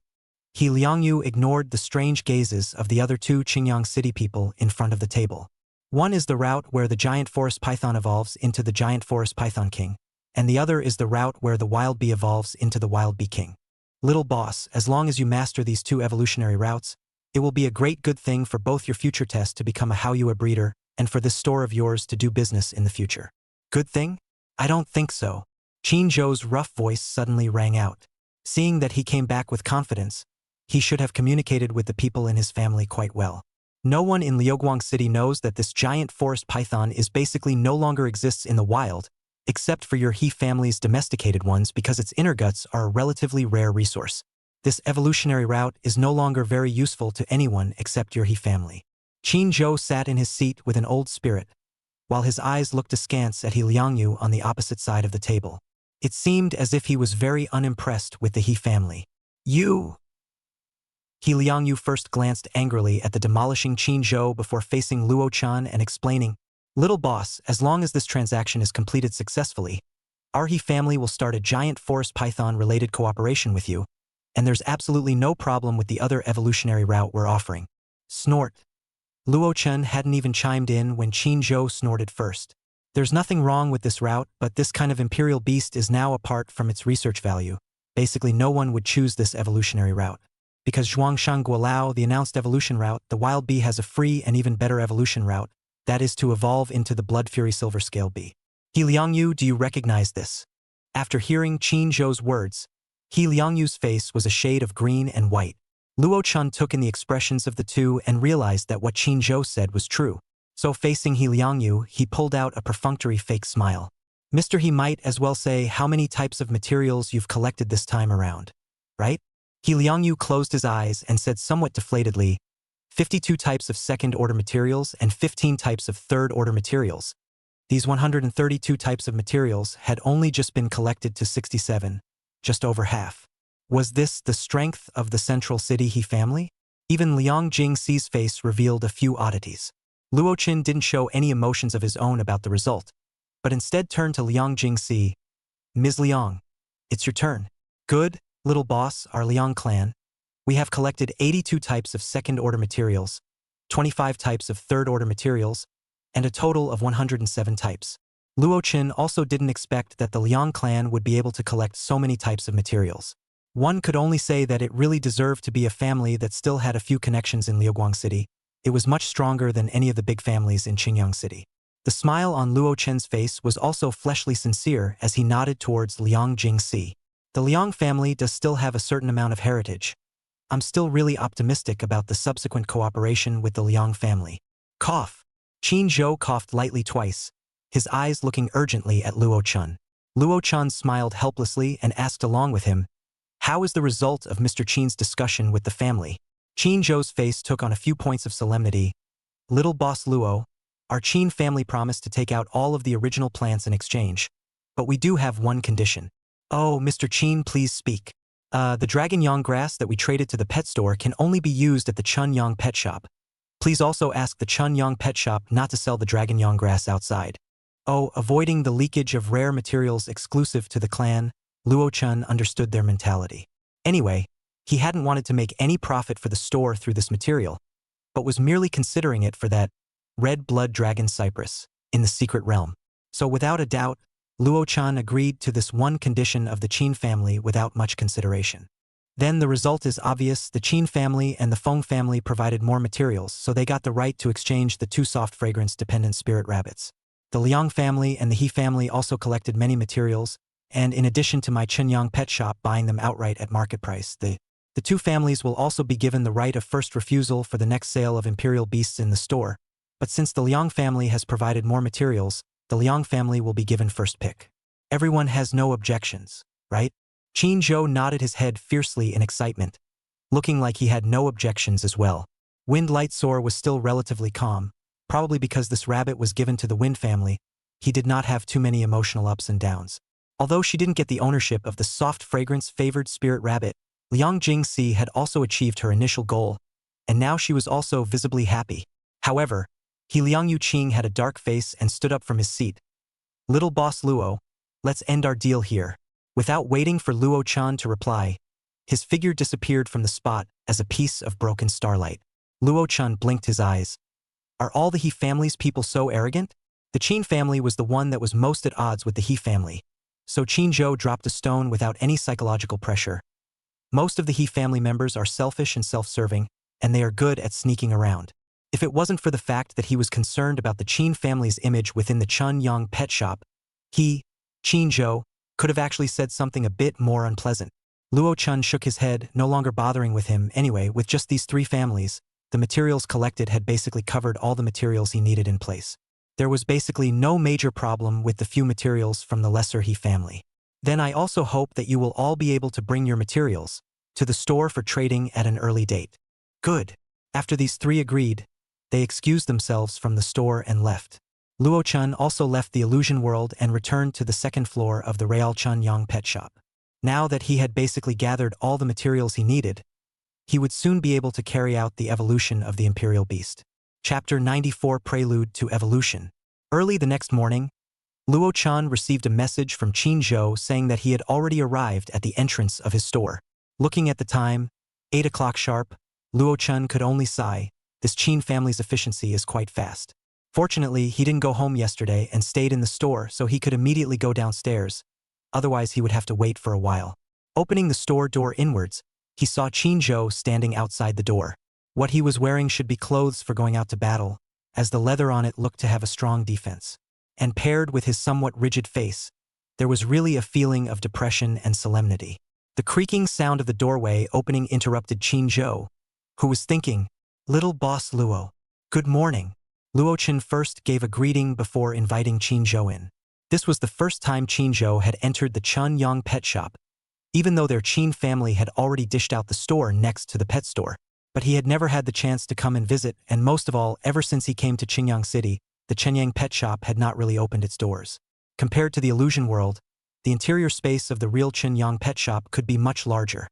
He Liangyu ignored the strange gazes of the other 2 Qingyang city people in front of the table. One is the route where the giant forest python evolves into the giant forest python king, and the other is the route where the wild bee evolves into the wild bee king. Little boss, as long as you master these 2 evolutionary routes, it will be a great good thing for both your future test to become a Haoyue breeder and for this store of yours to do business in the future. Good thing? I don't think so. Qin Zhou's rough voice suddenly rang out. Seeing that he came back with confidence, he should have communicated with the people in his family quite well. No one in Liuguang City knows that this giant forest python is basically no longer exists in the wild, except for your He family's domesticated ones because its inner guts are a relatively rare resource. This evolutionary route is no longer very useful to anyone except your He family. Qin Zhou sat in his seat with an old spirit, while his eyes looked askance at He Liangyu on the opposite side of the table. It seemed as if he was very unimpressed with the He family. You! He Liangyu first glanced angrily at the demolishing Qin Zhou before facing Luo Chen and explaining, Little boss, as long as this transaction is completed successfully, our He family will start a giant forest python-related cooperation with you, and there's absolutely no problem with the other evolutionary route we're offering. Snort. Luo Chen hadn't even chimed in when Qin Zhou snorted first. There's nothing wrong with this route, but this kind of imperial beast is now apart from its research value. Basically, no one would choose this evolutionary route. Because Zhuangshan Guolao, the announced evolution route, the wild bee has a free and even better evolution route, that is to evolve into the Blood Fury Silver Scale bee. He Liangyu, do you recognize this? After hearing Qin Zhou's words, He Liangyu's face was a shade of green and white. Luo Chen took in the expressions of the 2 and realized that what Qin Zhou said was true. So facing He Liangyu, he pulled out a perfunctory fake smile. Mr. He might as well say how many types of materials you've collected this time around, right? He Liangyu closed his eyes and said somewhat deflatedly, 52 types of second-order materials and 15 types of third-order materials. These 132 types of materials had only just been collected to 67, just over half. Was this the strength of the Central City He family? Even Liang Jingxi's face revealed a few oddities. Luo Chen didn't show any emotions of his own about the result, but instead turned to Liang Jingxi. Ms. Liang, it's your turn. Good, little boss, our Liang clan. We have collected 82 types of second-order materials, 25 types of third-order materials, and a total of 107 types. Luo Chen also didn't expect that the Liang clan would be able to collect so many types of materials. One could only say that it really deserved to be a family that still had a few connections in Liaoguang City. It was much stronger than any of the big families in Qingyang City. The smile on Luo Chen's face was also fleshly sincere as he nodded towards Liang Jingxi. The Liang family does still have a certain amount of heritage. I'm still really optimistic about the subsequent cooperation with the Liang family. Cough. Qin Zhou coughed lightly twice, his eyes looking urgently at Luo Chen. Luo Chen smiled helplessly and asked along with him, "How is the result of Mr. Qin's discussion with the family?" Qin Zhou's face took on a few points of solemnity. "Little boss Luo, our Qin family promised to take out all of the original plants in exchange, but we do have one condition." "Oh, Mr. Qin, please speak." The Dragon Yang grass that we traded to the pet store can only be used at the Chun Yang pet shop. Please also ask the Chun Yang pet shop not to sell the Dragon Yang grass outside." Oh, avoiding the leakage of rare materials exclusive to the clan, Luo Chen understood their mentality. Anyway, he hadn't wanted to make any profit for the store through this material, but was merely considering it for that red blood dragon cypress in the secret realm. So without a doubt, Luo Chen agreed to this one condition of the Qin family without much consideration. Then the result is obvious. The Qin family and the Feng family provided more materials, so they got the right to exchange the two soft fragrance-dependent spirit rabbits. The Liang family and the He family also collected many materials, and in addition to my Qinyang pet shop buying them outright at market price, the two families will also be given the right of first refusal for the next sale of imperial beasts in the store. But since the Liang family has provided more materials, the Liang family will be given first pick. Everyone has no objections, right? Qin Zhou nodded his head fiercely in excitement, looking like he had no objections as well. Wind Lightsore was still relatively calm, probably because this rabbit was given to the Wind family. He did not have too many emotional ups and downs. Although she didn't get the ownership of the soft fragrance-favored spirit rabbit, Liang Jingxi had also achieved her initial goal, and now she was also visibly happy. However, Liang Yuqing had a dark face and stood up from his seat. "Little boss Luo, let's end our deal here." Without waiting for Luo Chen to reply, his figure disappeared from the spot as a piece of broken starlight. Luo Chen blinked his eyes. Are all the He family's people so arrogant? The Qin family was the one that was most at odds with the He family, so Qin Zhou dropped a stone without any psychological pressure. Most of the He family members are selfish and self-serving, and they are good at sneaking around. If it wasn't for the fact that he was concerned about the Qin family's image within the Chun Yang pet shop, he, Qin Zhou, could have actually said something a bit more unpleasant. Luo Chen shook his head, no longer bothering with him. Anyway, with just these three families, the materials collected had basically covered all the materials he needed in place. There was basically no major problem with the few materials from the lesser He family. Then I also hope that you will all be able to bring your materials to the store for trading at an early date. Good. After these three agreed, they excused themselves from the store and left. Luo Chen also left the illusion world and returned to the second floor of the Real Chun Yang pet shop. Now that he had basically gathered all the materials he needed, he would soon be able to carry out the evolution of the Imperial Beast. Chapter 94 Prelude to Evolution. Early the next morning, Luo Chen received a message from Qin Zhou saying that he had already arrived at the entrance of his store. Looking at the time, 8 o'clock sharp, Luo Chen could only sigh. This Qin family's efficiency is quite fast. Fortunately, he didn't go home yesterday and stayed in the store so he could immediately go downstairs. Otherwise, he would have to wait for a while. Opening the store door inwards, he saw Qin Zhou standing outside the door. What he was wearing should be clothes for going out to battle, as the leather on it looked to have a strong defense. And paired with his somewhat rigid face, there was really a feeling of depression and solemnity. The creaking sound of the doorway opening interrupted Qin Zhou, who was thinking, "Little boss Luo, good morning." Luo Chen first gave a greeting before inviting Qin Zhou in. This was the first time Qin Zhou had entered the Chun Yang pet shop, even though their Qin family had already dished out the store next to the pet store. But he had never had the chance to come and visit, and most of all, ever since he came to Qingyang City, the Chenyang pet shop had not really opened its doors. Compared to the illusion world, the interior space of the real Qingyang pet shop could be much larger,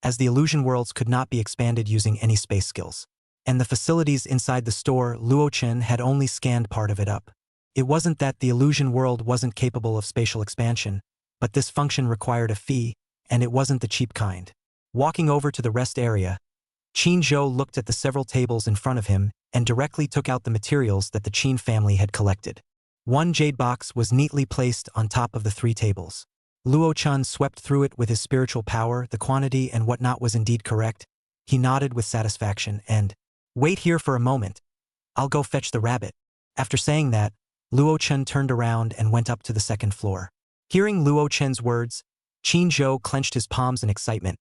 as the illusion worlds could not be expanded using any space skills. And the facilities inside the store, Luo Chen had only scanned part of it up. It wasn't that the illusion world wasn't capable of spatial expansion, but this function required a fee, and it wasn't the cheap kind. Walking over to the rest area, Qin Zhou looked at the several tables in front of him and directly took out the materials that the Qin family had collected. One jade box was neatly placed on top of the 3 tables. Luo Chun swept through it with his spiritual power. The quantity and whatnot was indeed correct. He nodded with satisfaction and, "Wait here for a moment. I'll go fetch the rabbit." After saying that, Luo Chun turned around and went up to the 2nd floor. Hearing Luo Chen's words, Qin Zhou clenched his palms in excitement.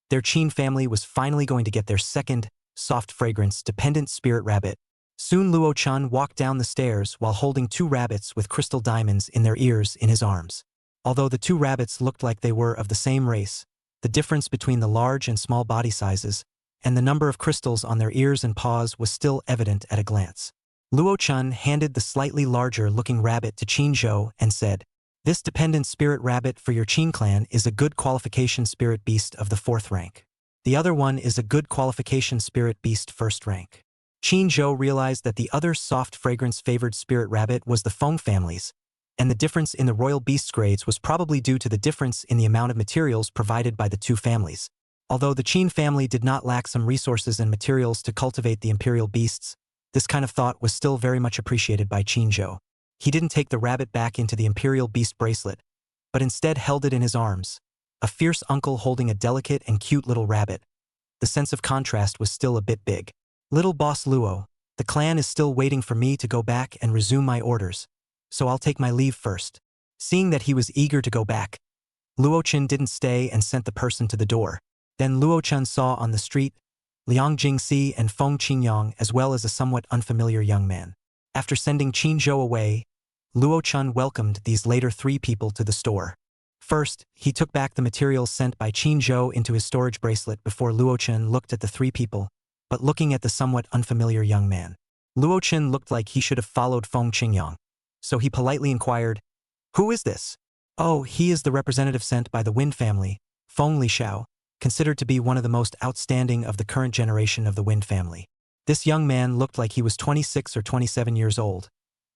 Their Qin family was finally going to get their 2nd, soft fragrance, dependent spirit rabbit. Soon Luo Chun walked down the stairs while holding 2 rabbits with crystal diamonds in their ears in his arms. Although the 2 rabbits looked like they were of the same race, the difference between the large and small body sizes and the number of crystals on their ears and paws was still evident at a glance. Luo Chun handed the slightly larger-looking rabbit to Qin Zhou and said, "This dependent spirit rabbit for your Qin clan is a good qualification spirit beast of the 4th rank. The other one is a good qualification spirit beast 1st rank." Qin Zhou realized that the other soft fragrance-favored spirit rabbit was the Feng family's, and the difference in the royal beast's grades was probably due to the difference in the amount of materials provided by the 2 families. Although the Qin family did not lack some resources and materials to cultivate the imperial beasts, this kind of thought was still very much appreciated by Qin Zhou. He didn't take the rabbit back into the imperial beast bracelet, but instead held it in his arms, a fierce uncle holding a delicate and cute little rabbit. The sense of contrast was still a bit big. "Little boss Luo, the clan is still waiting for me to go back and resume my orders, so I'll take my leave first." Seeing that he was eager to go back, Luo Chen didn't stay and sent the person to the door. Then Luo Chen saw on the street Liang Jingxi and Feng Qingyang as well as a somewhat unfamiliar young man. After sending Qin Zhou away, Luo Chen welcomed these later 3 people to the store. First, he took back the materials sent by Qin Zhou into his storage bracelet before Luo Chen looked at the 3 people, but looking at the somewhat unfamiliar young man. Luo Chen looked like he should have followed Feng Qingyang, so he politely inquired, "Who is this?" "Oh, he is the representative sent by the Wind family, Feng Lishao, considered to be one of the most outstanding of the current generation of the Wind family." This young man looked like he was 26 or 27 years old,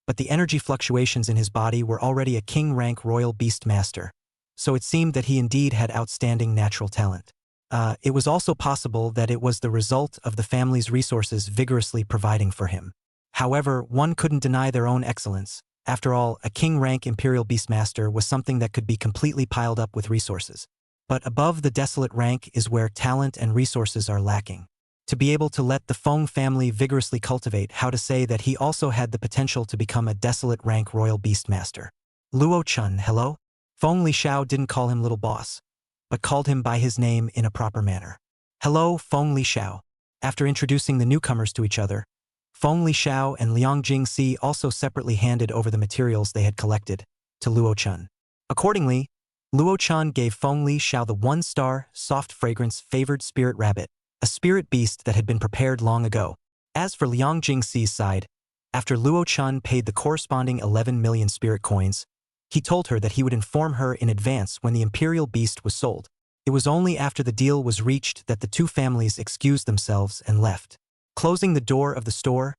but the energy fluctuations in his body were already a king-rank royal beastmaster, so it seemed that he indeed had outstanding natural talent. It was also possible that it was the result of the family's resources vigorously providing for him. However, one couldn't deny their own excellence. After all, a king-rank imperial beastmaster was something that could be completely piled up with resources. But above the desolate rank is where talent and resources are lacking. To be able to let the Feng family vigorously cultivate how to say that he also had the potential to become a desolate rank royal beastmaster. "Luo Chun, hello?" Feng Lishao didn't call him little boss, but called him by his name in a proper manner. "Hello, Feng Lishao." After introducing the newcomers to each other, Feng Lishao and Liang Jingxi also separately handed over the materials they had collected to Luo Chun. Accordingly, Luo Chun gave Feng Lishao the 1-star, soft fragrance favored spirit rabbit, a spirit beast that had been prepared long ago. As for Liang Jingxi's side, after Luo Chun paid the corresponding 11 million spirit coins, he told her that he would inform her in advance when the imperial beast was sold. It was only after the deal was reached that the 2 families excused themselves and left. Closing the door of the store,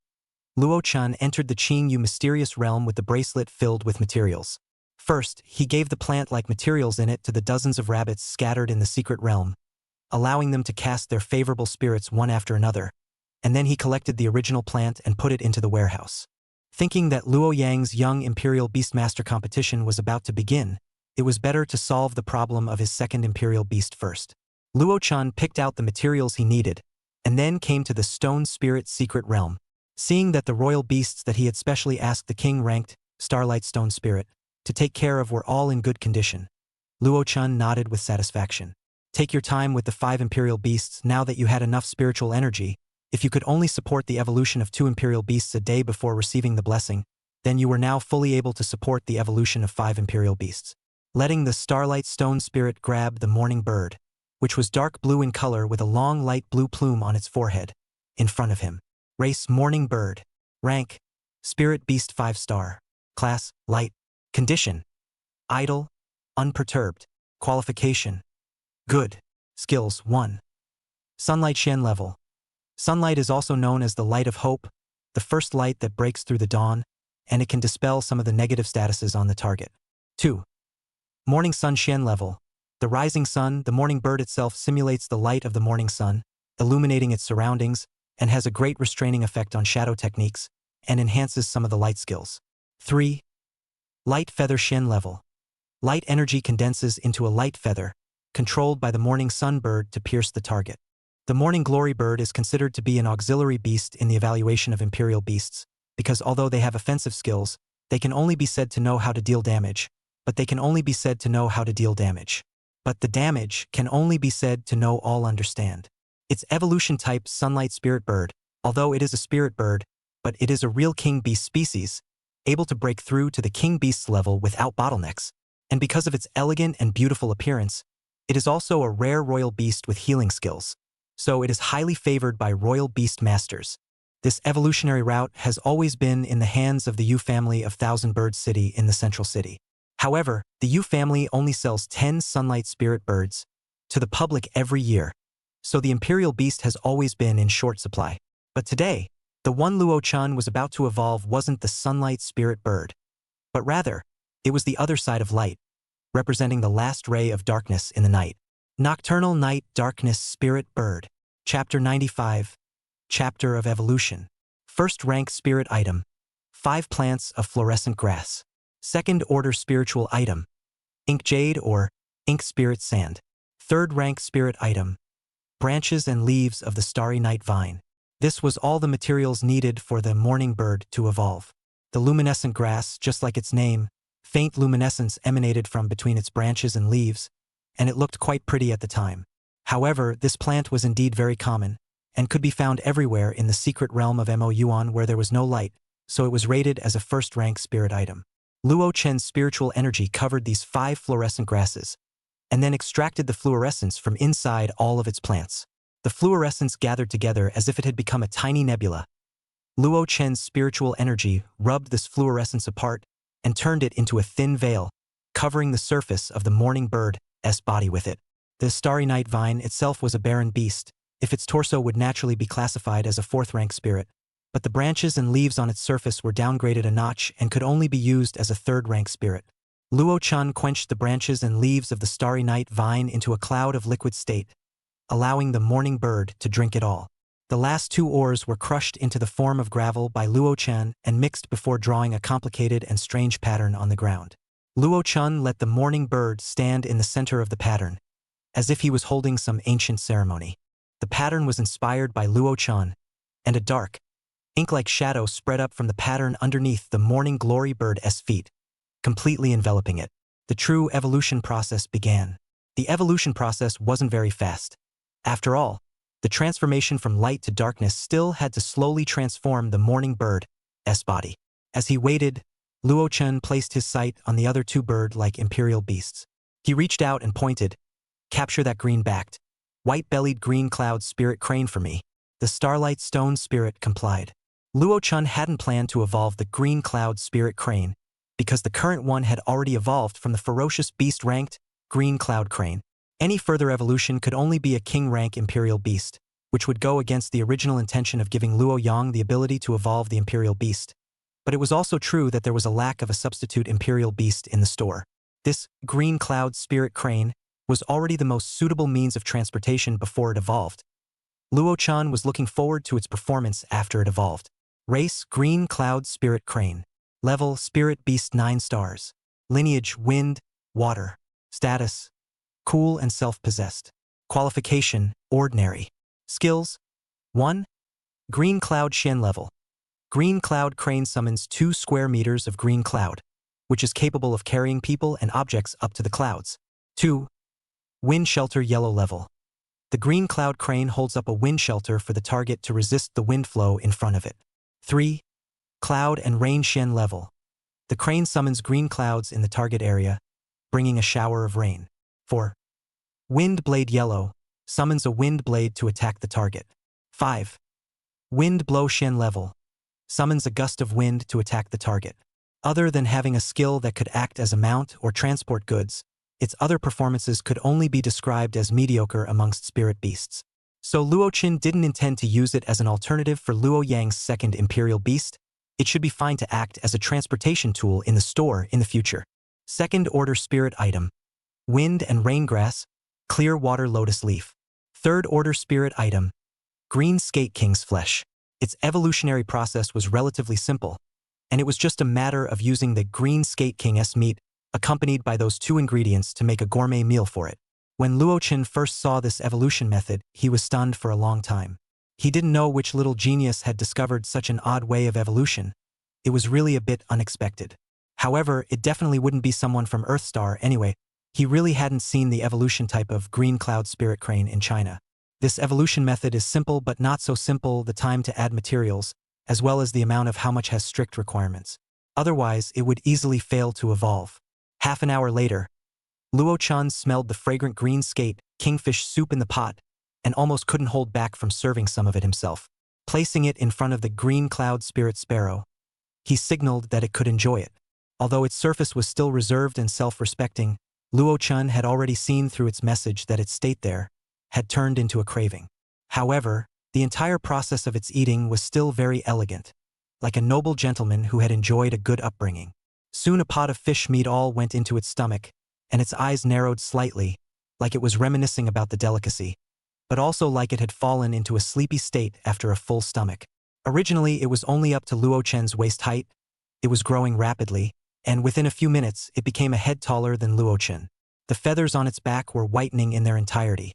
Luo Chun entered the Qing Yu mysterious realm with the bracelet filled with materials. First, he gave the plant-like materials in it to the dozens of rabbits scattered in the secret realm, allowing them to cast their favorable spirits one after another, and then he collected the original plant and put it into the warehouse. Thinking that Luo Yang's young Imperial Beastmaster Competition was about to begin, it was better to solve the problem of his 2nd Imperial Beast first. Luo Chun picked out the materials he needed, and then came to the Stone Spirit secret realm. Seeing that the royal beasts that he had specially asked the king-ranked Starlight Stone Spirit to take care of were all in good condition, Luo Chun nodded with satisfaction. Take your time with the 5 imperial beasts now that you had enough spiritual energy. If you could only support the evolution of 2 imperial beasts a day before receiving the blessing, then you were now fully able to support the evolution of 5 imperial beasts. Letting the Starlight Stone Spirit grab the morning bird, which was dark blue in color with a long light blue plume on its forehead, in front of him. Race Morning Bird. Rank Spirit Beast 5-star. Class Light. Condition Idle. Unperturbed. Qualification Good. Skills 1. Sunlight Shen level. Sunlight is also known as the light of hope, the first light that breaks through the dawn, and it can dispel some of the negative statuses on the target. 2. Morning Sun Xian level. The rising sun, the morning bird itself simulates the light of the morning sun, illuminating its surroundings, and has a great restraining effect on shadow techniques, and enhances some of the light skills. 3. Light Feather Xian level. Light energy condenses into a light feather, controlled by the morning sun bird to pierce the target. The morning glory bird is considered to be an auxiliary beast in the evaluation of imperial beasts, because although they have offensive skills, they can only be said to know how to deal damage, but the damage can only be said to know all understand. Its evolution type Sunlight Spirit Bird, although it is a spirit bird, but it is a real king beast species, able to break through to the king beast level without bottlenecks, and because of its elegant and beautiful appearance, it is also a rare royal beast with healing skills. So it is highly favored by royal beast masters. This evolutionary route has always been in the hands of the Yu family of Thousand Bird City in the central city. However, the Yu family only sells 10 Sunlight Spirit Birds to the public every year, so the imperial beast has always been in short supply. But today, the one Luo-chan was about to evolve wasn't the Sunlight Spirit Bird, but rather, it was the other side of light, representing the last ray of darkness in the night. Nocturnal Night Darkness Spirit Bird. Chapter 95. Chapter of Evolution. First rank spirit item. 5 plants of fluorescent grass. Second order spiritual item. Ink Jade or Ink Spirit Sand. Third rank spirit item. Branches and leaves of the starry night vine. This was all the materials needed for the morning bird to evolve. The luminescent grass, just like its name, faint luminescence emanated from between its branches and leaves, and it looked quite pretty at the time. However, this plant was indeed very common, and could be found everywhere in the secret realm of Mo Yuan where there was no light, so it was rated as a first-rank spirit item. Luo Chen's spiritual energy covered these 5 fluorescent grasses, and then extracted the fluorescence from inside all of its plants. The fluorescence gathered together as if it had become a tiny nebula. Luo Chen's spiritual energy rubbed this fluorescence apart and turned it into a thin veil, covering the surface of the morning bird's body with it. The starry night vine itself was a barren beast, if its torso would naturally be classified as a 4th-rank spirit, but the branches and leaves on its surface were downgraded a notch and could only be used as a 3rd-rank spirit. Luo Chan quenched the branches and leaves of the starry night vine into a cloud of liquid state, allowing the morning bird to drink it all. The last 2 ores were crushed into the form of gravel by Luo Chan and mixed before drawing a complicated and strange pattern on the ground. Luo Chan let the morning bird stand in the center of the pattern, as if he was holding some ancient ceremony. The pattern was inspired by Luo Chan, and a dark, ink-like shadow spread up from the pattern underneath the morning glory bird's feet, completely enveloping it. The true evolution process began. The evolution process wasn't very fast. After all, the transformation from light to darkness still had to slowly transform the morning bird's body. As he waited, Luo Chen placed his sight on the other 2 bird-like imperial beasts. He reached out and pointed, "Capture that green-backed, white-bellied green cloud spirit crane for me." The starlight stone spirit complied. Luo Chen hadn't planned to evolve the green cloud spirit crane, because the current one had already evolved from the ferocious beast-ranked green cloud crane. Any further evolution could only be a king-rank imperial beast, which would go against the original intention of giving Luo Yang the ability to evolve the imperial beast. But it was also true that there was a lack of a substitute imperial beast in the store. This green cloud spirit crane was already the most suitable means of transportation before it evolved. Luo Chan was looking forward to its performance after it evolved. Race Green Cloud Spirit Crane. Level Spirit Beast 9 stars. Lineage Wind, Water. Status Cool and self-possessed. Qualification Ordinary. Skills 1. Green Cloud Shen level. Green Cloud Crane summons 2 square meters of green cloud, which is capable of carrying people and objects up to the clouds. 2. Wind Shelter Yellow level. The Green Cloud Crane holds up a wind shelter for the target to resist the wind flow in front of it. 3. Cloud and Rain Shen level. The crane summons green clouds in the target area, bringing a shower of rain. 4. Wind Blade Yellow summons a wind blade to attack the target. 5. Wind Blow Shen level. Summons a gust of wind to attack the target. Other than having a skill that could act as a mount or transport goods, its other performances could only be described as mediocre amongst spirit beasts. So Luo Qin didn't intend to use it as an alternative for Luo Yang's 2nd imperial beast. It should be fine to act as a transportation tool in the store in the future. Second order spirit item. Wind and raingrass, clear water lotus leaf. Third order spirit item. Green skate king's flesh. Its evolutionary process was relatively simple, and it was just a matter of using the green skate king's meat accompanied by those two ingredients to make a gourmet meal for it. When Luochen first saw this evolution method, he was stunned for a long time. He didn't know which little genius had discovered such an odd way of evolution. It was really a bit unexpected. However, it definitely wouldn't be someone from Earthstar anyway. He really hadn't seen the evolution type of green cloud spirit crane in China. This evolution method is simple but not so simple, the time to add materials, as well as the amount of how much has strict requirements. Otherwise, it would easily fail to evolve. Half an hour later, Luo-chan smelled the fragrant green skate, kingfish soup in the pot, and almost couldn't hold back from serving some of it himself. Placing it in front of the green cloud spirit sparrow, he signaled that it could enjoy it. Although its surface was still reserved and self-respecting, Luo-chan had already seen through its message that its state there had turned into a craving. However, the entire process of its eating was still very elegant, like a noble gentleman who had enjoyed a good upbringing. Soon a pot of fish meat all went into its stomach, and its eyes narrowed slightly, like it was reminiscing about the delicacy, but also like it had fallen into a sleepy state after a full stomach. Originally, it was only up to Luo-chen's waist height. It was growing rapidly, and within a few minutes, it became a head taller than Luo-chen. The feathers on its back were whitening in their entirety,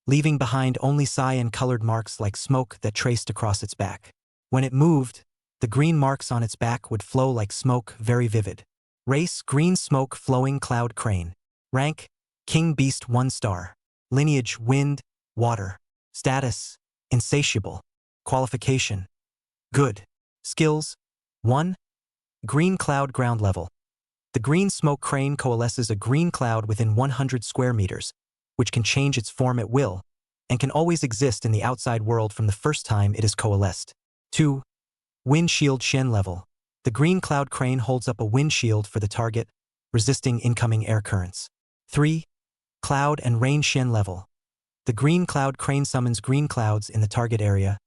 leaving behind only cyan-colored marks like smoke that traced across its back. When it moved, the green marks on its back would flow like smoke, very vivid. Race: green smoke flowing cloud crane. Rank: King Beast 1 star. Lineage: wind, water. Status: insatiable. Qualification: good. Skills: 1. Green cloud ground level. The green smoke crane coalesces a green cloud within 100 square meters, which can change its form at will, and can always exist in the outside world from the first time it is coalesced. 2. Wind shield shen level. The green cloud crane holds up a wind shield for the target, resisting incoming air currents. 3. Cloud and rain shen level. The green cloud crane summons green clouds in the target area,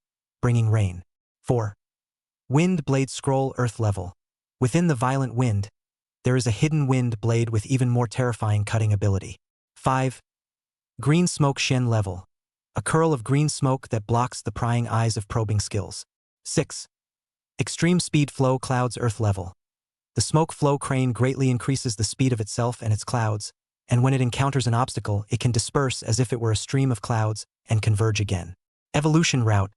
bringing rain. 4. Wind blade scroll earth level. Within the violent wind, there is a hidden wind blade with even more terrifying cutting ability. 5. Green smoke shen level. A curl of green smoke that blocks the prying eyes of probing skills. 6. Extreme speed flow clouds earth level. The smoke flow crane greatly increases the speed of itself and its clouds, and when it encounters an obstacle, it can disperse as if it were a stream of clouds and converge again. Evolution route.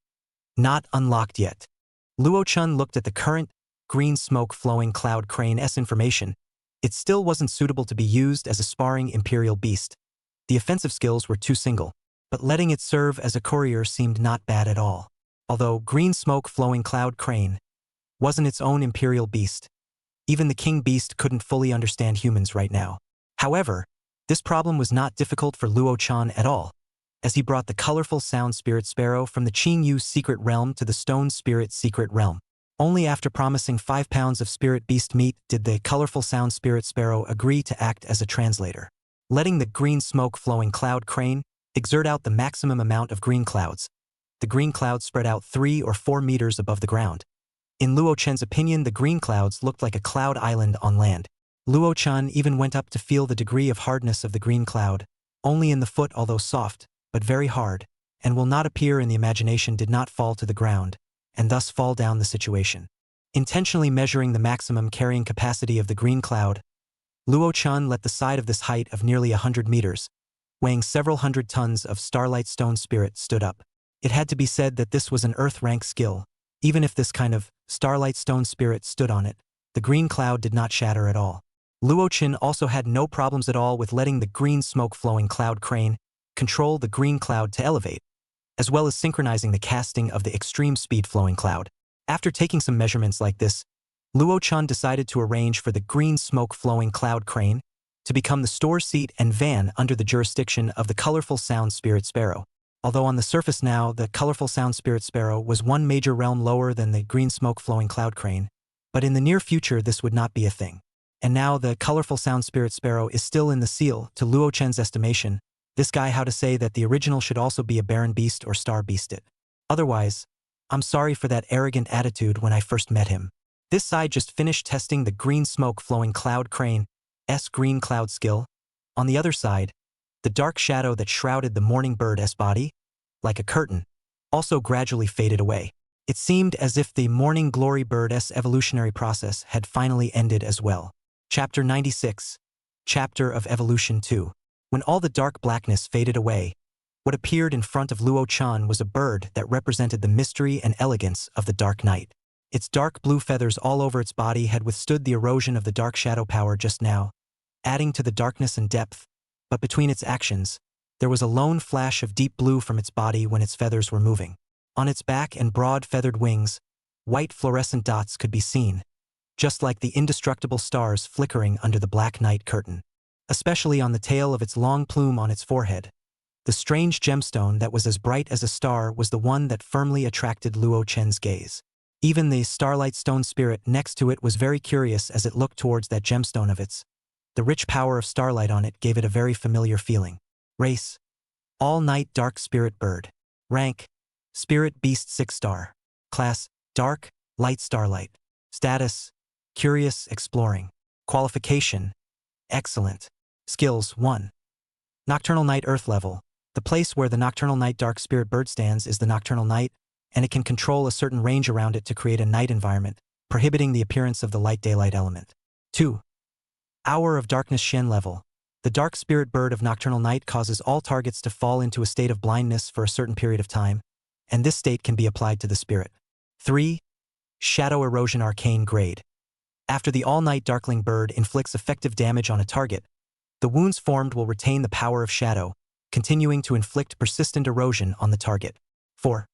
Not unlocked yet. Luo-chan looked at the current green smoke flowing cloud crane's information. It still wasn't suitable to be used as a sparring imperial beast. The offensive skills were too single, but letting it serve as a courier seemed not bad at all. Although green smoke flowing cloud crane wasn't its own imperial beast, even the king beast couldn't fully understand humans right now. However, this problem was not difficult for Luo-chan at all, as he brought the colorful sound spirit sparrow from the Ching Yu secret realm to the stone spirit secret realm. Only after promising 5 pounds of spirit beast meat did the colorful sound spirit sparrow agree to act as a translator. Letting the green smoke flowing cloud crane exert out the maximum amount of green clouds. The green clouds spread out 3 or 4 meters above the ground. In Luo-chen's opinion, the green clouds looked like a cloud island on land. Luo-chan even went up to feel the degree of hardness of the green cloud, only in the foot, although soft, but very hard, and will not appear in the imagination, did not fall to the ground, and thus fall down the situation. Intentionally measuring the maximum carrying capacity of the green cloud, Luo-chan let the side of this height of nearly 100 meters, weighing several hundred tons of starlight stone spirit, stood up. It had to be said that this was an earth rank skill. Even if this kind of starlight stone spirit stood on it, the green cloud did not shatter at all. Luo-chan also had no problems at all with letting the green smoke flowing cloud crane control the green cloud to elevate, as well as synchronizing the casting of the extreme speed flowing cloud. After taking some measurements like this, Luo-chan decided to arrange for the green smoke flowing cloud crane to become the store seat and van under the jurisdiction of the colorful sound spirit sparrow. Although on the surface now, the colorful sound spirit sparrow was one major realm lower than the green smoke flowing cloud crane, but in the near future this would not be a thing. And now the colorful sound spirit sparrow is still in the seal. To Luo-chen's estimation, this guy how to say that the original should also be a baron beast or star beasted. Otherwise, I'm sorry for that arrogant attitude when I first met him. This side just finished testing the green smoke flowing cloud crane green cloud skill. On the other side, the dark shadow that shrouded the morning bird's body, like a curtain, also gradually faded away. It seemed as if the morning glory bird's evolutionary process had finally ended as well. Chapter 96. Chapter of Evolution 2. When all the dark blackness faded away, what appeared in front of Luo Chan was a bird that represented the mystery and elegance of the dark night. Its dark blue feathers all over its body had withstood the erosion of the dark shadow power just now, adding to the darkness and depth, but between its actions, there was a lone flash of deep blue from its body when its feathers were moving. On its back and broad feathered wings, white fluorescent dots could be seen, just like the indestructible stars flickering under the black night curtain. Especially on the tail of its long plume on its forehead, the strange gemstone that was as bright as a star was the one that firmly attracted Luo Chen's gaze. Even the starlight stone spirit next to it was very curious as it looked towards that gemstone of its. The rich power of starlight on it gave it a very familiar feeling. Race: all-night dark spirit bird. Rank: spirit beast 6-star. Class: dark, light starlight. Status: curious, exploring. Qualification: excellent. Skills: 1. Nocturnal night earth level. The place where the nocturnal night dark spirit bird stands is the nocturnal night, and it can control a certain range around it to create a night environment, prohibiting the appearance of the light daylight element. 2. Hour of darkness Shen level. The dark spirit bird of nocturnal night causes all targets to fall into a state of blindness for a certain period of time, and this state can be applied to the spirit. 3. Shadow erosion arcane grade. After the all-night darkling bird inflicts effective damage on a target, the wounds formed will retain the power of shadow, continuing to inflict persistent erosion on the target. 4.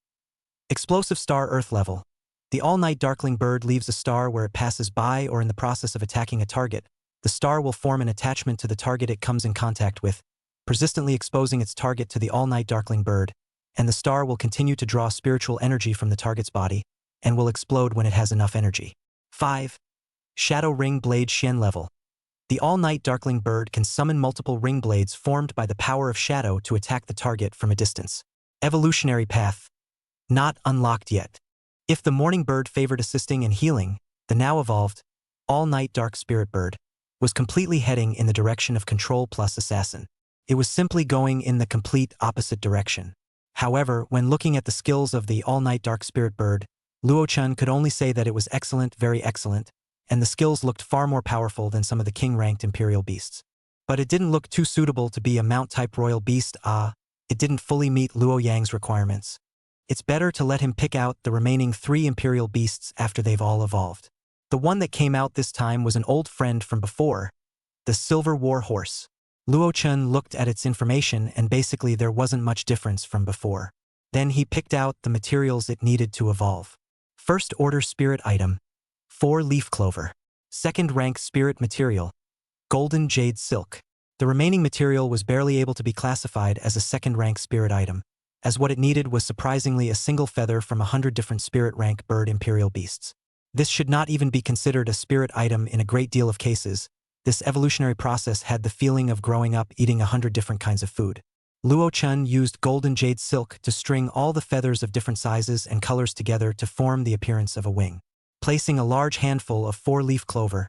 Explosive star earth level. The all-night darkling bird leaves a star where it passes by or in the process of attacking a target. The star will form an attachment to the target it comes in contact with, persistently exposing its target to the all-night darkling bird, and the star will continue to draw spiritual energy from the target's body, and will explode when it has enough energy. 5. Shadow ring blade Shen level. The all-night darkling bird can summon multiple ring blades formed by the power of shadow to attack the target from a distance. Evolutionary path. Not unlocked yet. If the morning bird favored assisting and healing, the now evolved, all-night dark spirit bird, was completely heading in the direction of control plus assassin. It was simply going in the complete opposite direction. However, when looking at the skills of the all-night dark spirit bird, Luo Chun could only say that it was excellent, very excellent, and the skills looked far more powerful than some of the king-ranked imperial beasts. But it didn't look too suitable to be a mount-type royal beast. It didn't fully meet Luo Yang's requirements. It's better to let him pick out the remaining 3 imperial beasts after they've all evolved. The one that came out this time was an old friend from before, the Silver War Horse. Luo Chun looked at its information and basically there wasn't much difference from before. Then he picked out the materials it needed to evolve. First order spirit item: 4-leaf clover. Second rank spirit material: golden jade silk. The remaining material was barely able to be classified as a second rank spirit item, as what it needed was surprisingly a single feather from 100 different spirit rank bird imperial beasts. This should not even be considered a spirit item in a great deal of cases. This evolutionary process had the feeling of growing up eating 100 different kinds of food. Luo Chun used golden jade silk to string all the feathers of different sizes and colors together to form the appearance of a wing. Placing a large handful of 4-leaf clover,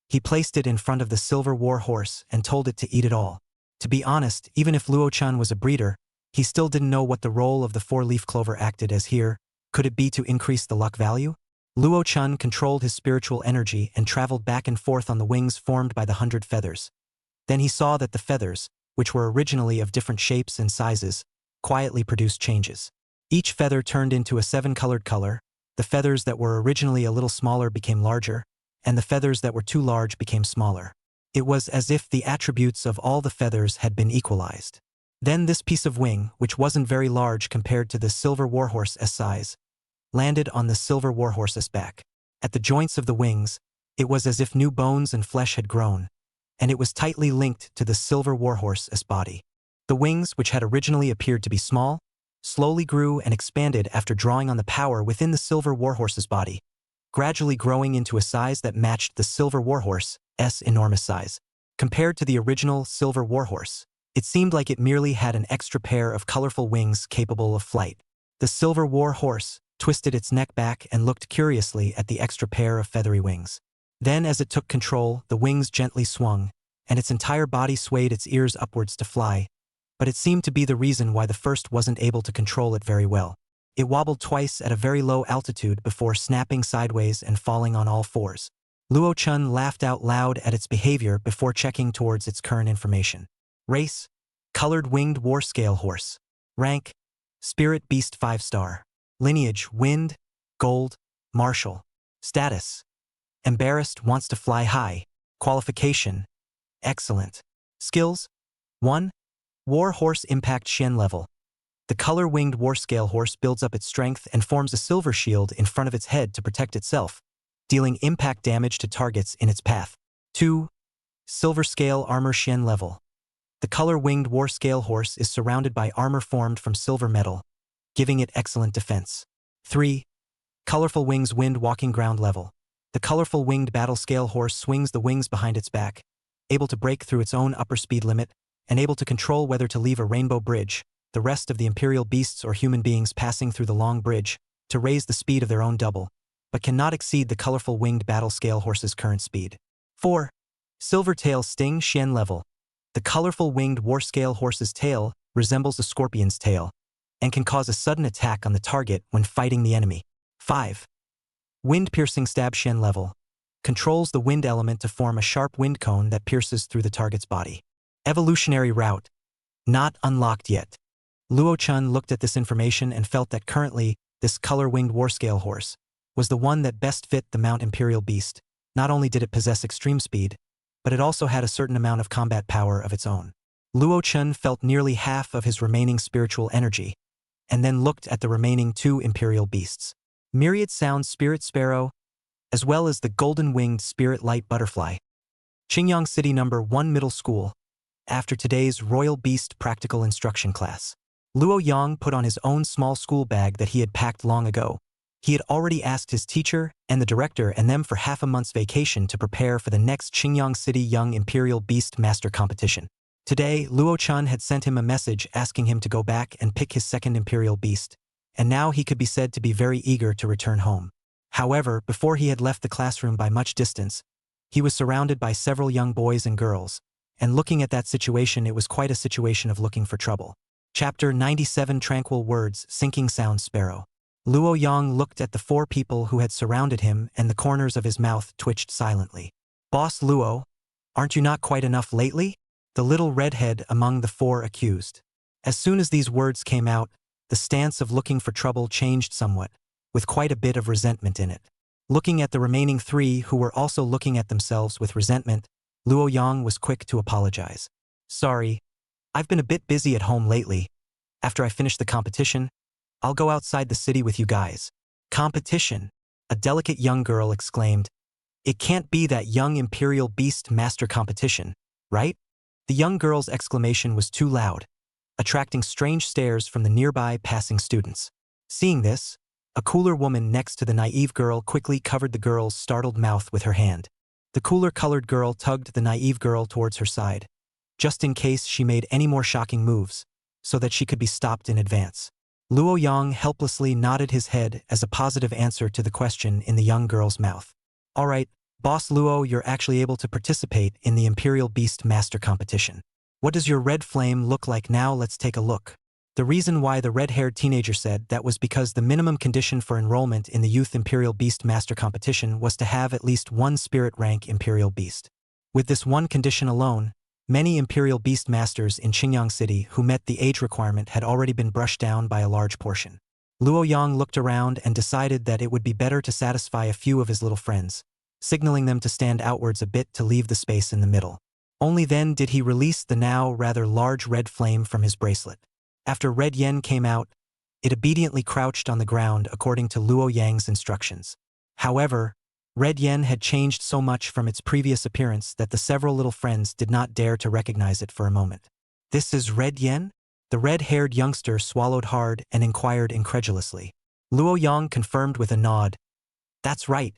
he placed it in front of the Silver War Horse and told it to eat it all. To be honest, even if Luo Chun was a breeder, he still didn't know what the role of the 4-leaf clover acted as here. Could it be to increase the luck value? Luo Chun controlled his spiritual energy and traveled back and forth on the wings formed by the 100 feathers. Then he saw that the feathers, which were originally of different shapes and sizes, quietly produced changes. Each feather turned into a 7-colored color. The feathers that were originally a little smaller became larger, and the feathers that were too large became smaller. It was as if the attributes of all the feathers had been equalized. Then this piece of wing, which wasn't very large compared to the Silver Warhorse's size, landed on the Silver Warhorse's back. At the joints of the wings, it was as if new bones and flesh had grown, and it was tightly linked to the Silver Warhorse's body. The wings, which had originally appeared to be small, slowly grew and expanded after drawing on the power within the Silver Warhorse's body, gradually growing into a size that matched the Silver Warhorse's enormous size. Compared to the original Silver Warhorse, it seemed like it merely had an extra pair of colorful wings capable of flight. The Silver Warhorse twisted its neck back and looked curiously at the extra pair of feathery wings. Then, as it took control, the wings gently swung, and its entire body swayed its ears upwards to fly, but it seemed to be the reason why the first wasn't able to control it very well. It wobbled twice at a very low altitude before snapping sideways and falling on all fours. Luo Chun laughed out loud at its behavior before checking towards its current information. Race: Colored Winged War Scale Horse. Rank: Spirit Beast 5-star. Lineage: Wind, Gold, Martial. Status: Embarrassed, wants to fly high. Qualification: Excellent. Skills: 1. War Horse Impact Shen level. The color-winged war scale horse builds up its strength and forms a silver shield in front of its head to protect itself, dealing impact damage to targets in its path. 2. Silver Scale Armor Shen level. The color-winged war scale horse is surrounded by armor formed from silver metal, giving it excellent defense. 3. Colorful Wings Wind Walking Ground level. The colorful winged battle scale horse swings the wings behind its back, able to break through its own upper speed limit, and able to control whether to leave a rainbow bridge, the rest of the imperial beasts or human beings passing through the long bridge, to raise the speed of their own double, but cannot exceed the colorful winged battle scale horse's current speed. 4. Silvertail Sting Shen level. The colorful winged war scale horse's tail resembles a scorpion's tail, and can cause a sudden attack on the target when fighting the enemy. 5. Wind Piercing Stab Shen level. Controls the wind element to form a sharp wind cone that pierces through the target's body. Evolutionary Route. Not unlocked yet. Luo Chun looked at this information and felt that currently, this color-winged warscale horse was the one that best fit the Mount Imperial Beast. Not only did it possess extreme speed, but it also had a certain amount of combat power of its own. Luo Chun felt nearly half of his remaining spiritual energy, and then looked at the remaining 2 Imperial Beasts. Myriad Sound Spirit Sparrow, as well as the golden-winged Spirit Light Butterfly. Qingyang City No. 1 Middle School. After today's Royal Beast Practical Instruction class, Luo Yang put on his own small school bag that he had packed long ago. He had already asked his teacher and the director and them for half a month's vacation to prepare for the next Qingyang City Young Imperial Beastmaster Competition. Today, Luo Chun had sent him a message asking him to go back and pick his second Imperial Beast, and now he could be said to be very eager to return home. However, before he had left the classroom by much distance, he was surrounded by several young boys and girls, and looking at that situation, it was quite a situation of looking for trouble. Chapter 97 Tranquil Words Sinking Sound Sparrow. Luo Yang looked at the 4 people who had surrounded him and the corners of his mouth twitched silently. Boss Luo, aren't you not quite enough lately? The little redhead among the 4 accused. As soon as these words came out, the stance of looking for trouble changed somewhat, with quite a bit of resentment in it. Looking at the remaining 3 who were also looking at themselves with resentment, Luo Yang was quick to apologize. Sorry, I've been a bit busy at home lately. After I finish the competition, I'll go outside the city with you guys. Competition? A delicate young girl exclaimed. It can't be that young Imperial Beast Master competition, right? The young girl's exclamation was too loud, attracting strange stares from the nearby passing students. Seeing this, a cooler woman next to the naive girl quickly covered the girl's startled mouth with her hand. The cooler-colored girl tugged the naive girl towards her side, just in case she made any more shocking moves, so that she could be stopped in advance. Luo Yang helplessly nodded his head as a positive answer to the question in the young girl's mouth. All right, Boss Luo, you're actually able to participate in the Imperial Beast Master Competition. What does your red flame look like now? Let's take a look. The reason why the red-haired teenager said that was because the minimum condition for enrollment in the Youth Imperial Beast Master Competition was to have at least 1 Spirit rank Imperial Beast. With this one condition alone, many Imperial Beast Masters in Qingyang City who met the age requirement had already been brushed down by a large portion. Luo Yang looked around and decided that it would be better to satisfy a few of his little friends, signaling them to stand outwards a bit to leave the space in the middle. Only then did he release the now rather large red flame from his bracelet. After Red Yen came out, it obediently crouched on the ground according to Luo Yang's instructions. However, Red Yen had changed so much from its previous appearance that the several little friends did not dare to recognize it for a moment. This is Red Yen? The red-haired youngster swallowed hard and inquired incredulously. Luo Yang confirmed with a nod. That's right.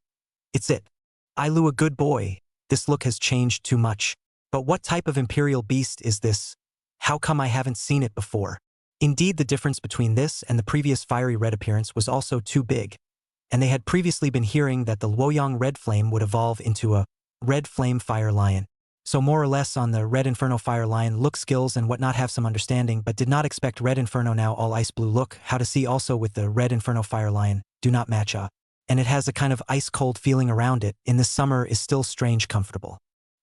It's it. I Lu, a good boy. This look has changed too much. But what type of Imperial Beast is this? How come I haven't seen it before? Indeed, the difference between this and the previous fiery red appearance was also too big, and they had previously been hearing that the Luoyang Red Flame would evolve into a Red Flame Fire Lion. So more or less on the Red Inferno Fire line, look skills and whatnot have some understanding, but did not expect Red Inferno now all ice blue look, how to see also with the Red Inferno Fire line, do not match up. And it has a kind of ice-cold feeling around it, in the summer is still strange comfortable.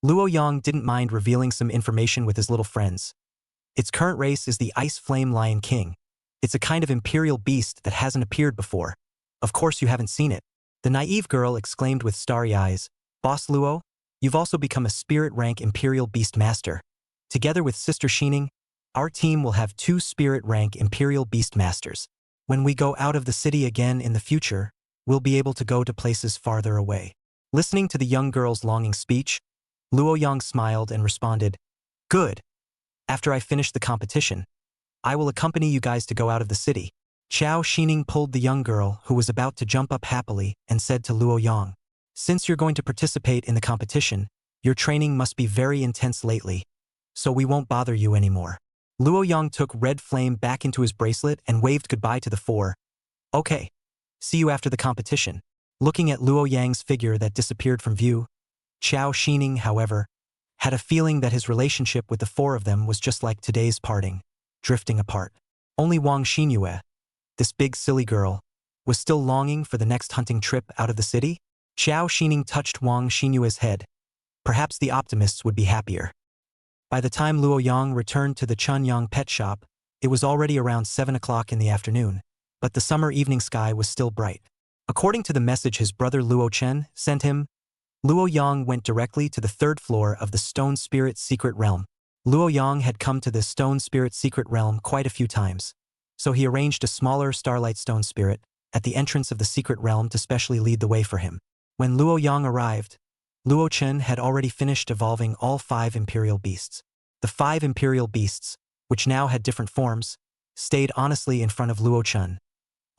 Luo Yang didn't mind revealing some information with his little friends. Its current race is the Ice Flame Lion King. It's a kind of imperial beast that hasn't appeared before. Of course you haven't seen it. The naive girl exclaimed with starry eyes, Boss Luo, you've also become a spirit rank imperial beastmaster. Together with Sister Xining, our team will have 2 spirit rank imperial beastmasters. When we go out of the city again in the future, we'll be able to go to places farther away. Listening to the young girl's longing speech, Luo Yang smiled and responded, Good. After I finish the competition, I will accompany you guys to go out of the city. Chao Xining pulled the young girl, who was about to jump up happily, and said to Luo Yang, Since you're going to participate in the competition, your training must be very intense lately, so we won't bother you anymore. Luo Yang took Red Flame back into his bracelet and waved goodbye to the 4. Okay. See you after the competition. Looking at Luo Yang's figure that disappeared from view, Chao Xining, however, had a feeling that his relationship with the 4 of them was just like today's parting, drifting apart. Only Wang Xinyue, this big silly girl, was still longing for the next hunting trip out of the city. Chao Xining touched Wang Xinyue's head. Perhaps the optimists would be happier. By the time Luo Yang returned to the Chunyang pet shop, it was already around 7 o'clock in the afternoon, but the summer evening sky was still bright. According to the message his brother Luo Chen sent him, Luo Yang went directly to the 3rd floor of the Stone Spirit Secret Realm. Luo Yang had come to the Stone Spirit Secret Realm quite a few times, so he arranged a smaller Starlight Stone Spirit at the entrance of the Secret Realm to specially lead the way for him. When Luo Yang arrived, Luo Chen had already finished evolving all 5 Imperial Beasts. The 5 Imperial Beasts, which now had different forms, stayed honestly in front of Luo Chen,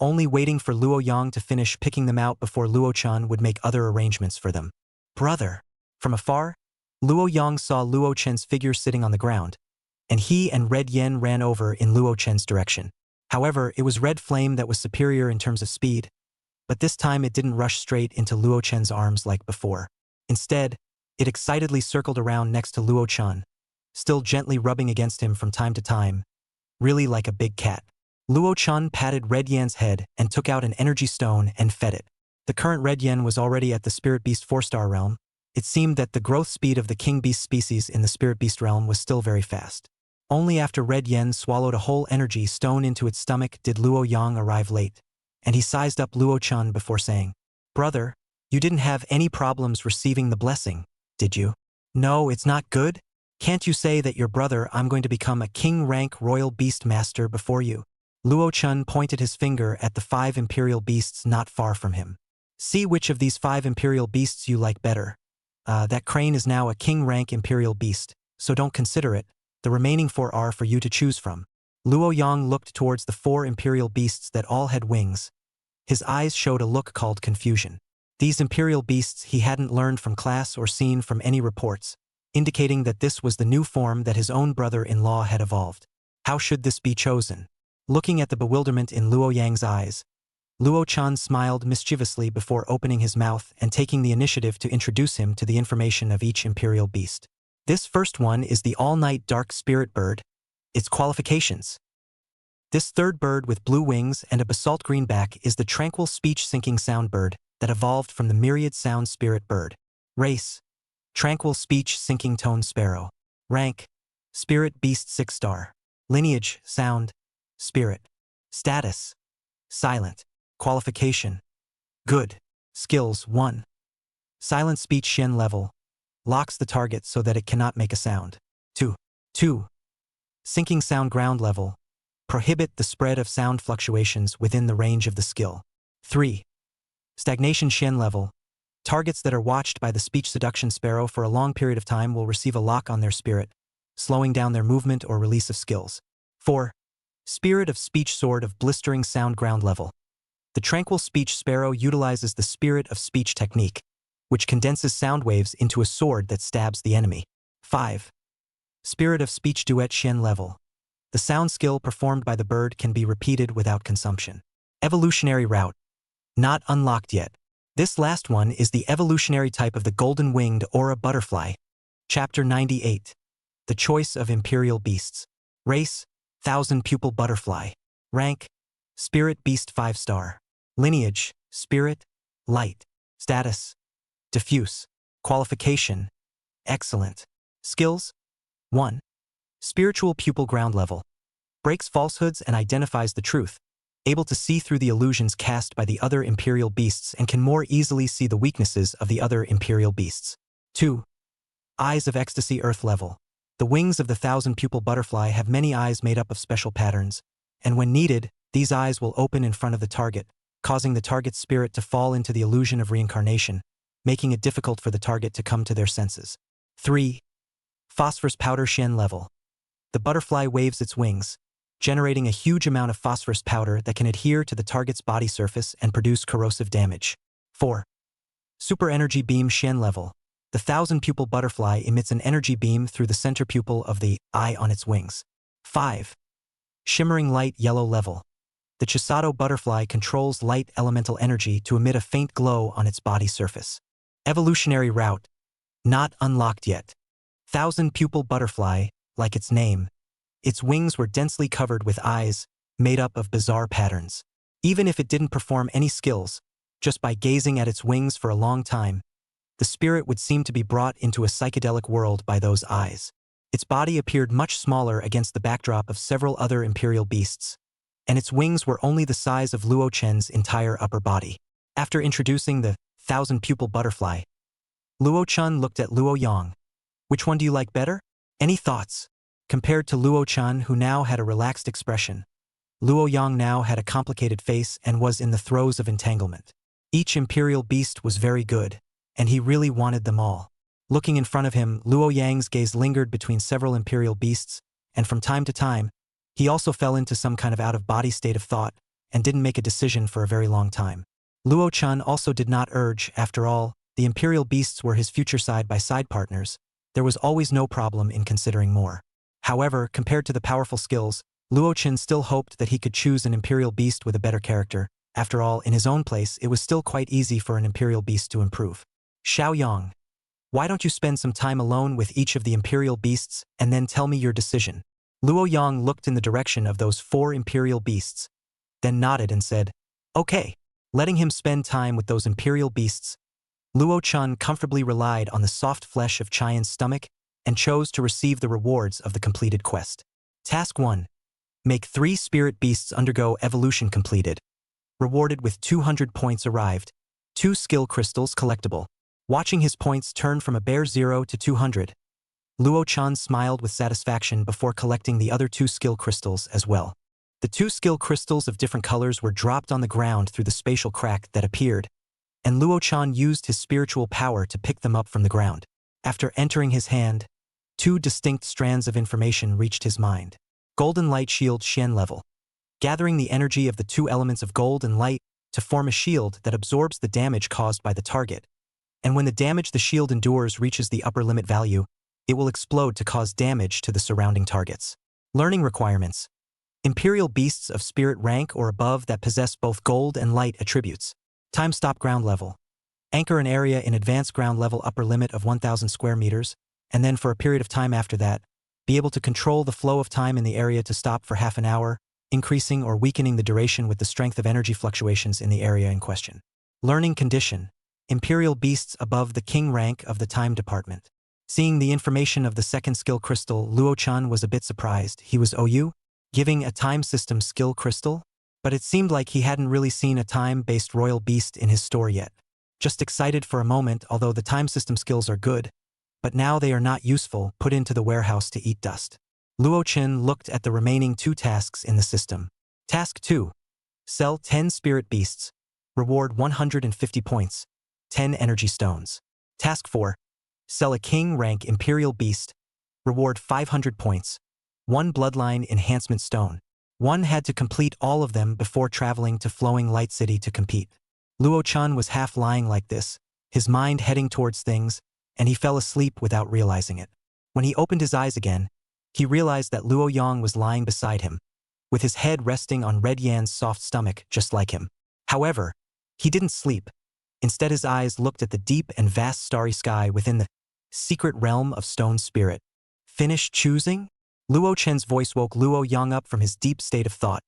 only waiting for Luo Yang to finish picking them out before Luo Chen would make other arrangements for them. Brother! From afar, Luo Yang saw Luo Chen's figure sitting on the ground, and he and Red Yen ran over in Luo Chen's direction. However, it was Red Flame that was superior in terms of speed, but this time it didn't rush straight into Luo Chen's arms like before. Instead, it excitedly circled around next to Luo Chen, still gently rubbing against him from time to time, really like a big cat. Luo Chen patted Red Yan's head and took out an energy stone and fed it. The current Red Yen was already at the Spirit Beast 4-star realm. It seemed that the growth speed of the King Beast species in the Spirit Beast realm was still very fast. Only after Red Yen swallowed a whole energy stone into its stomach did Luo Yang arrive late, and he sized up Luo Chen before saying, Brother, you didn't have any problems receiving the blessing, did you? No, it's not good? Can't you say that your brother I'm going to become a king rank royal beast master before you? Luo Chen pointed his finger at the 5 imperial beasts not far from him. See which of these 5 imperial beasts you like better. That crane is now a king rank imperial beast, so don't consider it. The remaining 4 are for you to choose from. Luo Yang looked towards the 4 imperial beasts that all had wings. His eyes showed a look called confusion. These imperial beasts he hadn't learned from class or seen from any reports, indicating that this was the new form that his own brother-in-law had evolved. How should this be chosen? Looking at the bewilderment in Luo Yang's eyes, Luo Chen smiled mischievously before opening his mouth and taking the initiative to introduce him to the information of each imperial beast. This first one is the all-night dark spirit bird. Its qualifications. This 3rd bird with blue wings and a basalt green back is the tranquil speech-syncing sound bird that evolved from the myriad sound spirit bird. Race: tranquil speech-syncing tone sparrow. Rank: spirit beast 6-star. Lineage: sound, spirit. Status: silent. Qualification: good. Skills: 1. Silent speech Shen level. Locks the target so that it cannot make a sound. 2. Syncing sound ground level. Prohibit the spread of sound fluctuations within the range of the skill. 3. Stagnation Shen level. Targets that are watched by the speech seduction sparrow for a long period of time will receive a lock on their spirit, slowing down their movement or release of skills. 4. Spirit of speech sword of blistering sound ground level. The tranquil speech sparrow utilizes the spirit of speech technique, which condenses sound waves into a sword that stabs the enemy. 5. Spirit of speech duet Shen level. The sound skill performed by the bird can be repeated without consumption. Evolutionary route. Not unlocked yet. This last one is the evolutionary type of the golden-winged aura butterfly. Chapter 98. The Choice of Imperial Beasts. Race, 1000 Pupil Butterfly. Rank, Spirit Beast 5-star. Lineage, Spirit, Light. Status, Diffuse. Qualification, Excellent. Skills, 1. Spiritual Pupil Ground Level. Breaks falsehoods and identifies the truth, able to see through the illusions cast by the other Imperial Beasts and can more easily see the weaknesses of the other Imperial Beasts. 2. Eyes of Ecstasy Earth Level. The wings of the 1000 Pupil Butterfly have many eyes made up of special patterns, and when needed, these eyes will open in front of the target, causing the target's spirit to fall into the illusion of reincarnation, making it difficult for the target to come to their senses. 3. Phosphorus Powder Shen Level. The butterfly waves its wings, generating a huge amount of phosphorus powder that can adhere to the target's body surface and produce corrosive damage. 4. Super Energy Beam Shen Level. The 1000 Pupil Butterfly emits an energy beam through the center pupil of the eye on its wings. 5. Shimmering Light Yellow Level. The Chisato butterfly controls light elemental energy to emit a faint glow on its body surface. Evolutionary Route. Not unlocked yet. 1000 Pupil Butterfly, like its name. Its wings were densely covered with eyes, made up of bizarre patterns. Even if it didn't perform any skills, just by gazing at its wings for a long time, the spirit would seem to be brought into a psychedelic world by those eyes. Its body appeared much smaller against the backdrop of several other Imperial Beasts, and its wings were only the size of Luo Chen's entire upper body. After introducing the 1000 Pupil Butterfly, Luo Chen looked at Luo Yang. Which one do you like better? Any thoughts? Compared to Luo Chen, who now had a relaxed expression, Luo Yang now had a complicated face and was in the throes of entanglement. Each Imperial Beast was very good, and he really wanted them all. Looking in front of him, Luo Yang's gaze lingered between several Imperial Beasts, and from time to time, he also fell into some kind of out-of-body state of thought and didn't make a decision for a very long time. Luo Chen also did not urge, after all, the Imperial Beasts were his future side-by-side partners. There was always no problem in considering more. However, compared to the powerful skills, Luo Chen still hoped that he could choose an Imperial Beast with a better character. After all, in his own place, it was still quite easy for an Imperial Beast to improve. Xiao Yang, why don't you spend some time alone with each of the Imperial Beasts and then tell me your decision? Luo Yang looked in the direction of those 4 Imperial Beasts, then nodded and said, okay. Letting him spend time with those Imperial Beasts, Luo Chen comfortably relied on the soft flesh of Chian's stomach and chose to receive the rewards of the completed quest. Task 1. Make 3 spirit beasts undergo evolution completed. Rewarded with 200 points arrived. 2 skill crystals collectible. Watching his points turn from a bare 0 to 200, Luo Chen smiled with satisfaction before collecting the other 2 skill crystals as well. The 2 skill crystals of different colors were dropped on the ground through the spatial crack that appeared, and Luo Chen used his spiritual power to pick them up from the ground. After entering his hand, 2 distinct strands of information reached his mind. Golden Light Shield Shen Level. Gathering the energy of the 2 elements of gold and light to form a shield that absorbs the damage caused by the target. And when the damage the shield endures reaches the upper limit value, it will explode to cause damage to the surrounding targets. Learning requirements. Imperial Beasts of Spirit rank or above that possess both gold and light attributes. Time Stop Ground Level. Anchor an area in Advanced Ground Level upper limit of 1000 square meters, and then for a period of time after that, be able to control the flow of time in the area to stop for half an hour, increasing or weakening the duration with the strength of energy fluctuations in the area in question. Learning condition. Imperial Beasts above the King rank of the Time Department. Seeing the information of the second skill crystal, Luo Chen was a bit surprised. He was giving a time system skill crystal? But it seemed like he hadn't really seen a time-based royal beast in his store yet. Just excited for a moment, although the time system skills are good, but now they are not useful, put into the warehouse to eat dust. Luo Chen looked at the remaining 2 tasks in the system. Task 2. Sell 10 spirit beasts. Reward 150 points. 10 energy stones. Task 4. Sell a king rank imperial beast. Reward 500 points. 1 bloodline enhancement stone. One had to complete all of them before traveling to Flowing Light City to compete. Luo Chen was half lying like this, his mind heading towards things, and he fell asleep without realizing it. When he opened his eyes again, he realized that Luo Yang was lying beside him, with his head resting on Red Yan's soft stomach just like him. However, he didn't sleep. Instead, his eyes looked at the deep and vast starry sky within the Secret realm of stone spirit. Finish choosing? Luo Chen's voice woke Luo Yang up from his deep state of thought.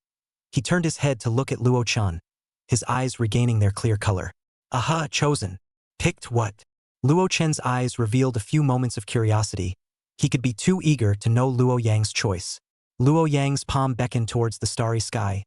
He turned his head to look at Luo Chen, his eyes regaining their clear color. Aha, chosen. Picked what? Luo Chen's eyes revealed a few moments of curiosity. He could be too eager to know Luo Yang's choice. Luo Yang's palm beckoned towards the starry sky,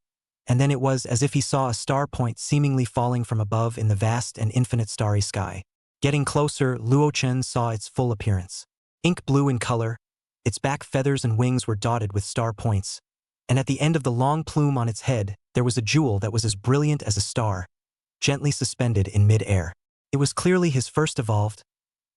and then it was as if he saw a star point seemingly falling from above in the vast and infinite starry sky. Getting closer, Luo Chen saw its full appearance. Ink blue in color, its back feathers and wings were dotted with star points, and at the end of the long plume on its head, there was a jewel that was as brilliant as a star, gently suspended in mid-air. It was clearly his first evolved,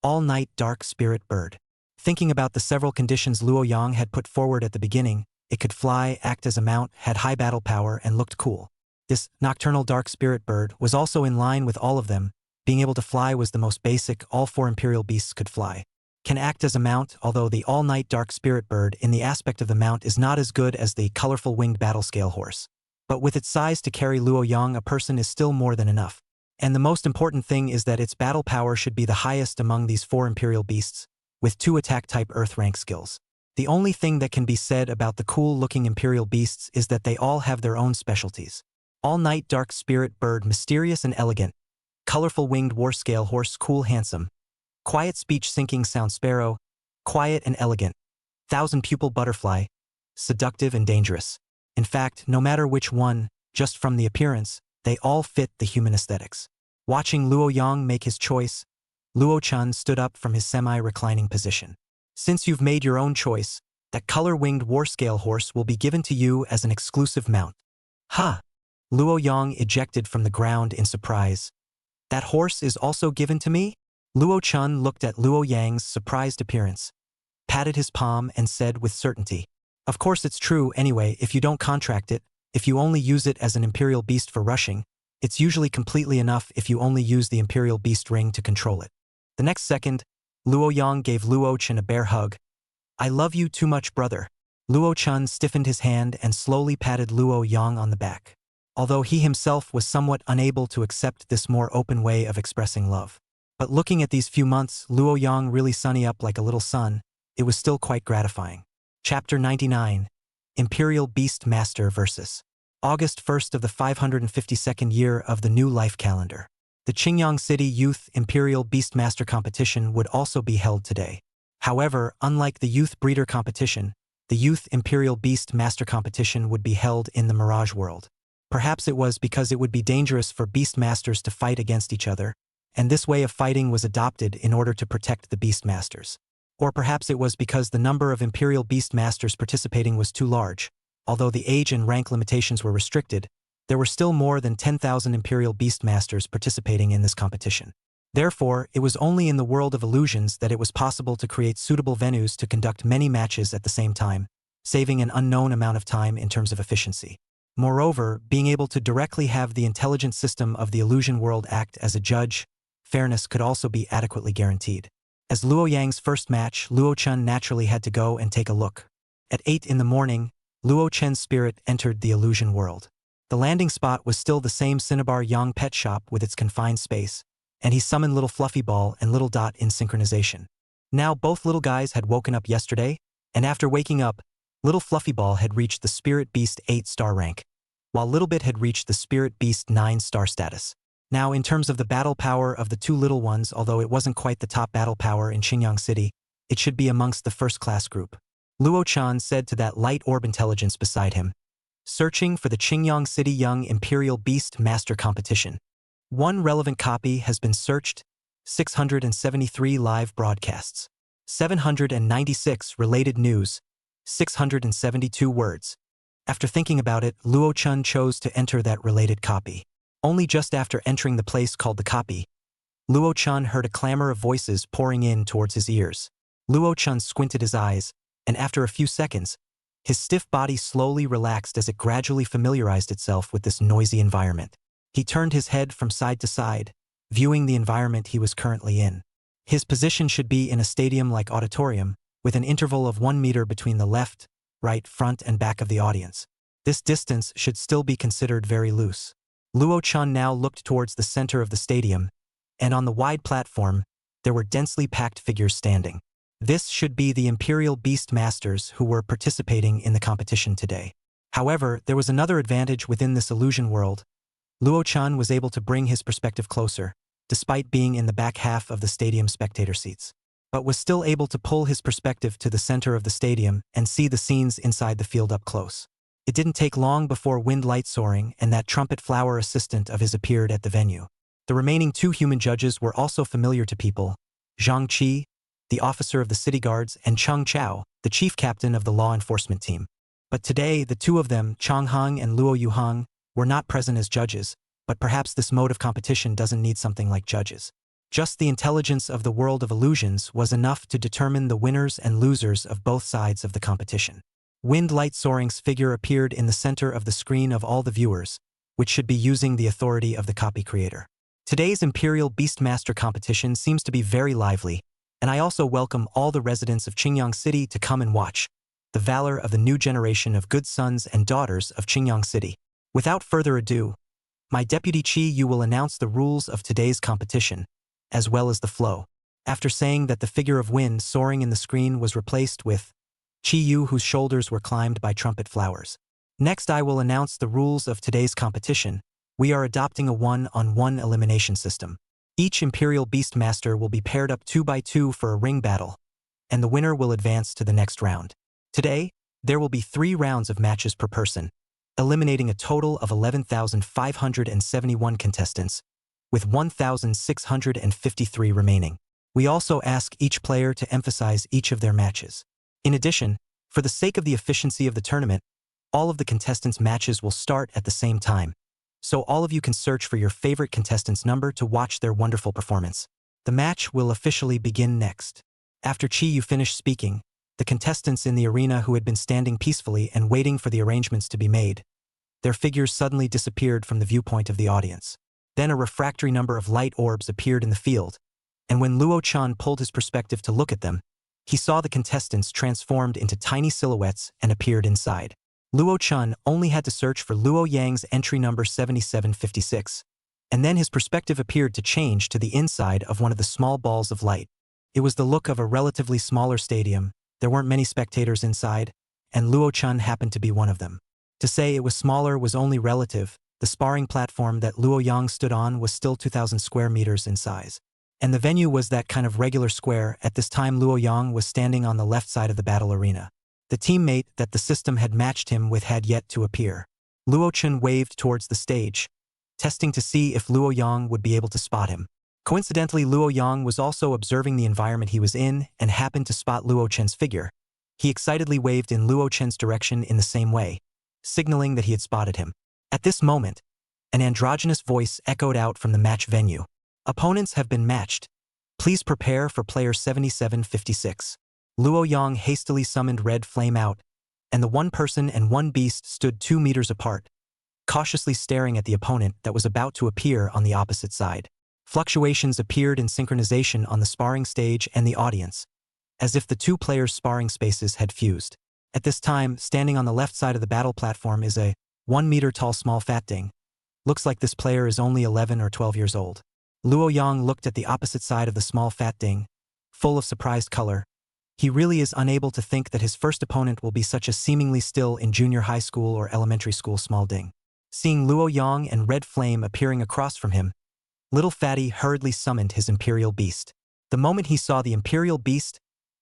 all-night dark spirit bird. Thinking about the several conditions Luo Yang had put forward at the beginning, it could fly, act as a mount, had high battle power, and looked cool. This nocturnal dark spirit bird was also in line with all of them. Being able to fly was the most basic, all 4 imperial beasts could fly. Can act as a mount, although the all-night dark spirit bird in the aspect of the mount is not as good as the colorful winged battle scale horse. But with its size to carry Luo Yang, a person is still more than enough. And the most important thing is that its battle power should be the highest among these 4 imperial beasts, with 2 attack-type Earth rank skills. The only thing that can be said about the cool-looking imperial beasts is that they all have their own specialties. All-night dark spirit bird, mysterious and elegant. Colorful winged war scale horse, cool, handsome. Quiet speech sinking sound sparrow, quiet and elegant. Thousand pupil butterfly, seductive and dangerous. In fact, no matter which one, just from the appearance, they all fit the human aesthetics. Watching Luo Yang make his choice, Luo Chen stood up from his semi-reclining position. Since you've made your own choice, that color-winged war-scale horse will be given to you as an exclusive mount. Ha! Luo Yang ejected from the ground in surprise. That horse is also given to me? Luo Chen looked at Luo Yang's surprised appearance, patted his palm and said with certainty, "Of course it's true anyway. If you don't contract it, if you only use it as an imperial beast for rushing, it's usually completely enough if you only use the imperial beast ring to control it." The next second, Luo Yang gave Luo Chen a bear hug. "I love you too much, brother." Luo Chen stiffened his hand and slowly patted Luo Yang on the back, although he himself was somewhat unable to accept this more open way of expressing love. But looking at these few months, Luo Yang really sunny up like a little sun, it was still quite gratifying. Chapter 99. Imperial Beastmaster vs. August 1st of the 552nd year of the new life calendar. The Qingyang City Youth Imperial Beastmaster Competition would also be held today. However, unlike the Youth Breeder Competition, the Youth Imperial Beastmaster Competition would be held in the Mirage world. Perhaps it was because it would be dangerous for Beastmasters to fight against each other, and this way of fighting was adopted in order to protect the Beastmasters. Or perhaps it was because the number of Imperial Beastmasters participating was too large. Although the age and rank limitations were restricted, there were still more than 10,000 Imperial Beastmasters participating in this competition. Therefore, it was only in the world of illusions that it was possible to create suitable venues to conduct many matches at the same time, saving an unknown amount of time in terms of efficiency. Moreover, being able to directly have the intelligent system of the illusion world act as a judge, fairness could also be adequately guaranteed. As Luo Yang's first match, Luo Chen naturally had to go and take a look. At 8 in the morning, Luo Chen's spirit entered the illusion world. The landing spot was still the same Cinnabar Yang pet shop with its confined space, and he summoned Little Fluffy Ball and Little Dot in synchronization. Now both little guys had woken up yesterday, and after waking up, Little Fluffy Ball had reached the Spirit Beast 8-star rank, while Little Bit had reached the Spirit Beast 9-star status. Now, in terms of the battle power of the two little ones, although it wasn't quite the top battle power in Qingyang City, it should be amongst the first-class group. Luo Chen said to that light orb intelligence beside him, searching for the Qingyang City Young Imperial Beast Master Competition. One relevant copy has been searched, 673 live broadcasts, 796 related news, 672 words. After thinking about it, Luo Chen chose to enter that related copy. Only just after entering the place called the copy, Luo Chen heard a clamor of voices pouring in towards his ears. Luo Chen squinted his eyes, and after a few seconds, his stiff body slowly relaxed as it gradually familiarized itself with this noisy environment. He turned his head from side to side, viewing the environment he was currently in. His position should be in a stadium-like auditorium, with an interval of 1 meter between the left, right, front, and back of the audience. This distance should still be considered very loose. Luo Chen now looked towards the center of the stadium, and on the wide platform, there were densely packed figures standing. This should be the Imperial Beastmasters who were participating in the competition today. However, there was another advantage within this illusion world. Luo-chan was able to bring his perspective closer, despite being in the back half of the stadium spectator seats, but was still able to pull his perspective to the center of the stadium and see the scenes inside the field up close. It didn't take long before Wind Light Soaring and that trumpet flower assistant of his appeared at the venue. The remaining two human judges were also familiar to people: Zhang Qi, the officer of the city guards, and Cheng Chao, the chief captain of the law enforcement team. But today, the two of them, Chang Heng and Luo Yuheng, were not present as judges, but perhaps this mode of competition doesn't need something like judges. Just the intelligence of the world of illusions was enough to determine the winners and losers of both sides of the competition. Wind Light Soaring's figure appeared in the center of the screen of all the viewers, which should be using the authority of the copy creator. Today's Imperial Beastmaster competition seems to be very lively, and I also welcome all the residents of Qingyang City to come and watch the valor of the new generation of good sons and daughters of Qingyang City. Without further ado, my Deputy Qi Yu will announce the rules of today's competition, as well as the flow. After saying that the figure of wind soaring in the screen was replaced with Qi Yu, whose shoulders were climbed by trumpet flowers. Next, I will announce the rules of today's competition. We are adopting a 1-on-1 elimination system. Each Imperial Beastmaster will be paired up 2 by 2 for a ring battle, and the winner will advance to the next round. Today, there will be 3 rounds of matches per person, eliminating a total of 11,571 contestants, with 1,653 remaining. We also ask each player to emphasize each of their matches. In addition, for the sake of the efficiency of the tournament, all of the contestants' matches will start at the same time, so all of you can search for your favorite contestant's number to watch their wonderful performance. The match will officially begin next. After Qi Yu finished speaking, the contestants in the arena who had been standing peacefully and waiting for the arrangements to be made, their figures suddenly disappeared from the viewpoint of the audience. Then a refractory number of light orbs appeared in the field, and when Luo-chan pulled his perspective to look at them, he saw the contestants transformed into tiny silhouettes and appeared inside. Luo-chan only had to search for Luo Yang's entry number 7756, and then his perspective appeared to change to the inside of one of the small balls of light. It was the look of a relatively smaller stadium. There weren't many spectators inside, and Luo-chan happened to be one of them. To say it was smaller was only relative. The sparring platform that Luo Yang stood on was still 2,000 square meters in size. And the venue was that kind of regular square. At this time, Luo Yang was standing on the left side of the battle arena. The teammate that the system had matched him with had yet to appear. Luo-chan waved towards the stage, testing to see if Luo Yang would be able to spot him. Coincidentally, Luo Yang was also observing the environment he was in and happened to spot Luo-chan's figure. He excitedly waved in Luo-chan's direction in the same way, signaling that he had spotted him. At this moment, an androgynous voice echoed out from the match venue. Opponents have been matched. Please prepare for player 7756. Luo Yang hastily summoned Red Flame out, and the one person and one beast stood 2 meters apart, cautiously staring at the opponent that was about to appear on the opposite side. Fluctuations appeared in synchronization on the sparring stage and the audience, as if the two players' sparring spaces had fused. At this time, standing on the left side of the battle platform is a 1 meter tall small fat ding. Looks like this player is only 11 or 12 years old. Luo Yang looked at the opposite side of the small fat ding, full of surprised color. He really is unable to think that his first opponent will be such a seemingly still in junior high school or elementary school small ding. Seeing Luo Yang and Red Flame appearing across from him, Little Fatty hurriedly summoned his Imperial Beast. The moment he saw the Imperial Beast,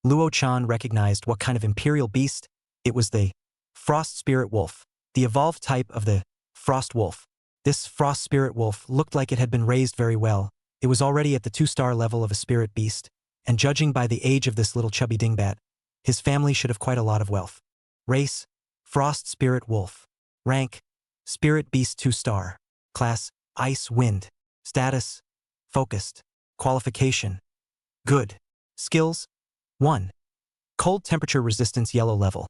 Luo-chan recognized what kind of Imperial Beast. It was the Frost Spirit Wolf, the evolved type of the Frost Wolf. This Frost Spirit Wolf looked like it had been raised very well. It was already at the 2-star level of a spirit beast, and judging by the age of this little chubby dingbat, his family should have quite a lot of wealth. Race: Frost Spirit Wolf. Rank: Spirit Beast 2-star. Class: Ice Wind. Status: Focused. Qualification: Good. Skills: 1. Cold temperature resistance yellow level.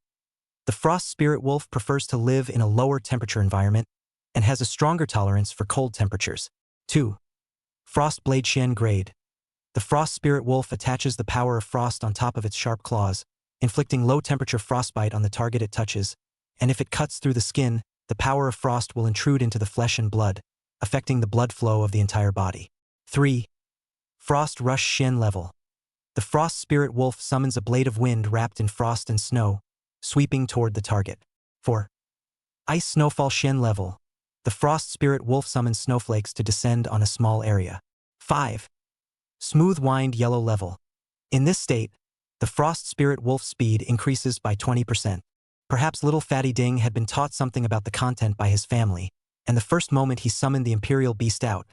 The Frost Spirit Wolf prefers to live in a lower temperature environment and has a stronger tolerance for cold temperatures. 2. Frost Blade Xian grade. The Frost Spirit Wolf attaches the power of frost on top of its sharp claws, inflicting low-temperature frostbite on the target it touches, and if it cuts through the skin, the power of frost will intrude into the flesh and blood, affecting the blood flow of the entire body. 3. Frost Rush Shen Level. The Frost Spirit Wolf summons a blade of wind wrapped in frost and snow, sweeping toward the target. 4. Ice Snowfall Shen Level. The Frost Spirit Wolf summons snowflakes to descend on a small area. 5. Smooth Wind Yellow Level. In this state, the Frost Spirit Wolf speed increases by 20%. Perhaps little Fatty Ding had been taught something about the content by his family, and the first moment he summoned the Imperial Beast out,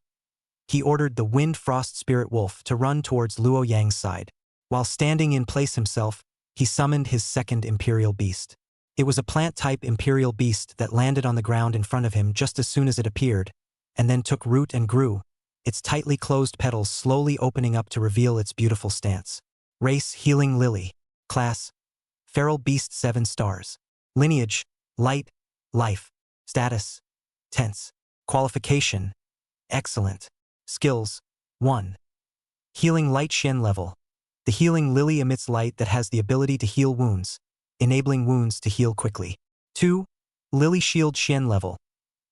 he ordered the Wind Frost Spirit Wolf to run towards Luo Yang's side. While standing in place himself, he summoned his second Imperial Beast. It was a plant-type Imperial Beast that landed on the ground in front of him just as soon as it appeared, and then took root and grew, its tightly closed petals slowly opening up to reveal its beautiful stance. Race Healing Lily. Class Feral Beast 7 stars. Lineage Light, Life. Status Tense. Qualification Excellent. Skills 1. Healing Light Shen Level. The Healing Lily emits light that has the ability to heal wounds, enabling wounds to heal quickly. 2. Lily Shield Shen Level.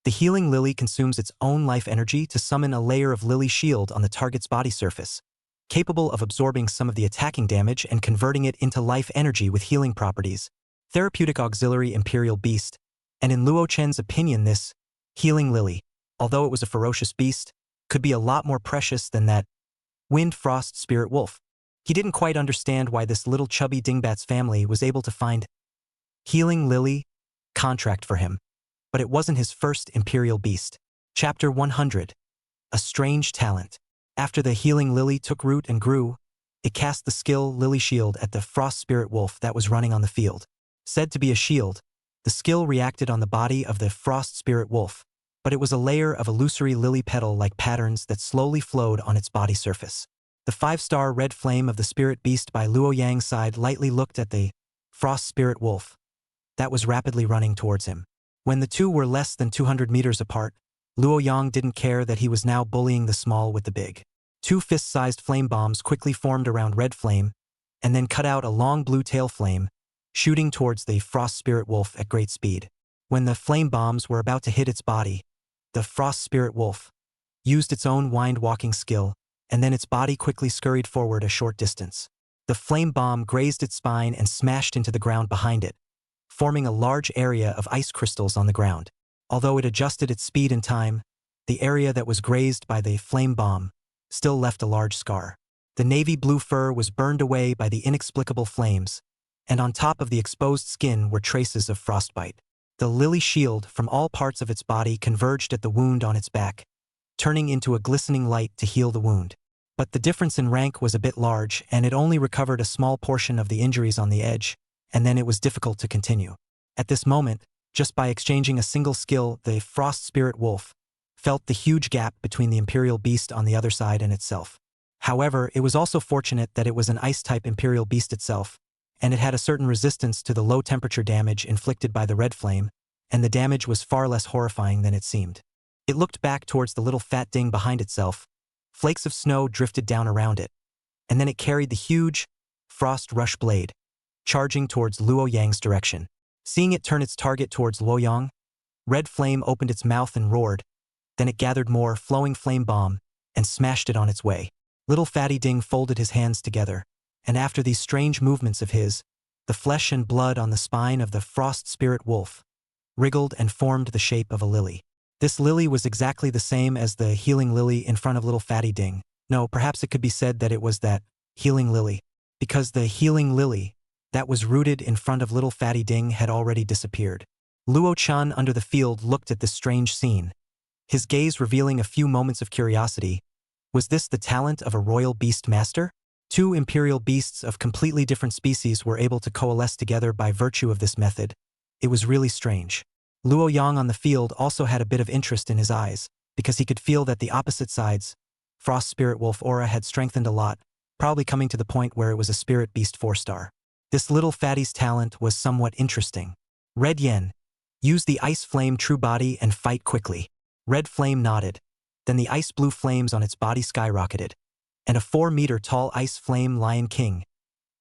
The Healing Lily consumes its own life energy to summon a layer of Lily Shield on the target's body surface, capable of absorbing some of the attacking damage and converting it into life energy with healing properties. Therapeutic Auxiliary Imperial Beast, and in Luo Chen's opinion this Healing Lily, although it was a ferocious beast, could be a lot more precious than that Wind Frost Spirit Wolf. He didn't quite understand why this little chubby dingbat's family was able to find Healing Lily contract for him, but it wasn't his first Imperial Beast. Chapter 100. A Strange Talent. After the Healing Lily took root and grew, it cast the skill Lily Shield at the Frost Spirit Wolf that was running on the field. Said to be a shield, the skill reacted on the body of the Frost Spirit Wolf, but it was a layer of illusory lily petal-like patterns that slowly flowed on its body surface. The 5-star Red Flame of the Spirit Beast by Luo Yang's side lightly looked at the Frost Spirit Wolf that was rapidly running towards him. When the two were less than 200 meters apart, Luo Yang didn't care that he was now bullying the small with the big. 2 fist-sized flame bombs quickly formed around Red Flame, and then cut out a long blue tail flame, shooting towards the Frost Spirit Wolf at great speed. When the flame bombs were about to hit its body, the Frost Spirit Wolf used its own wind-walking skill, and then its body quickly scurried forward a short distance. The flame bomb grazed its spine and smashed into the ground behind it, forming a large area of ice crystals on the ground. Although it adjusted its speed in time, the area that was grazed by the flame bomb still left a large scar. The navy blue fur was burned away by the inexplicable flames, and on top of the exposed skin were traces of frostbite. The Lily Shield from all parts of its body converged at the wound on its back, turning into a glistening light to heal the wound. But the difference in rank was a bit large, and it only recovered a small portion of the injuries on the edge, and then it was difficult to continue. At this moment, just by exchanging a single skill, the Frost Spirit Wolf felt the huge gap between the Imperial Beast on the other side and itself. However, it was also fortunate that it was an ice-type Imperial Beast itself, and it had a certain resistance to the low-temperature damage inflicted by the Red Flame, and the damage was far less horrifying than it seemed. It looked back towards the little fat ding behind itself. Flakes of snow drifted down around it, and then it carried the huge Frost Rush Blade, charging towards Luo Yang's direction. Seeing it turn its target towards Luo Yang, Red Flame opened its mouth and roared, then it gathered more flowing flame bomb and smashed it on its way. Little Fatty Ding folded his hands together, and after these strange movements of his, the flesh and blood on the spine of the Frost Spirit Wolf wriggled and formed the shape of a lily. This lily was exactly the same as the Healing Lily in front of Little Fatty Ding. No, perhaps it could be said that it was that Healing Lily, because the Healing Lily that was rooted in front of Little Fatty Ding had already disappeared. Luo Chan under the field looked at this strange scene, his gaze revealing a few moments of curiosity. Was this the talent of a royal beast master? 2 imperial beasts of completely different species were able to coalesce together by virtue of this method. It was really strange. Luo Yang on the field also had a bit of interest in his eyes, because he could feel that the opposite side's Frost Spirit Wolf aura had strengthened a lot, probably coming to the point where it was a Spirit Beast 4-star. This little fatty's talent was somewhat interesting. Red Yen, use the Ice Flame True Body and fight quickly. Red Flame nodded. Then the ice blue flames on its body skyrocketed, and a 4-meter-tall Ice Flame Lion King,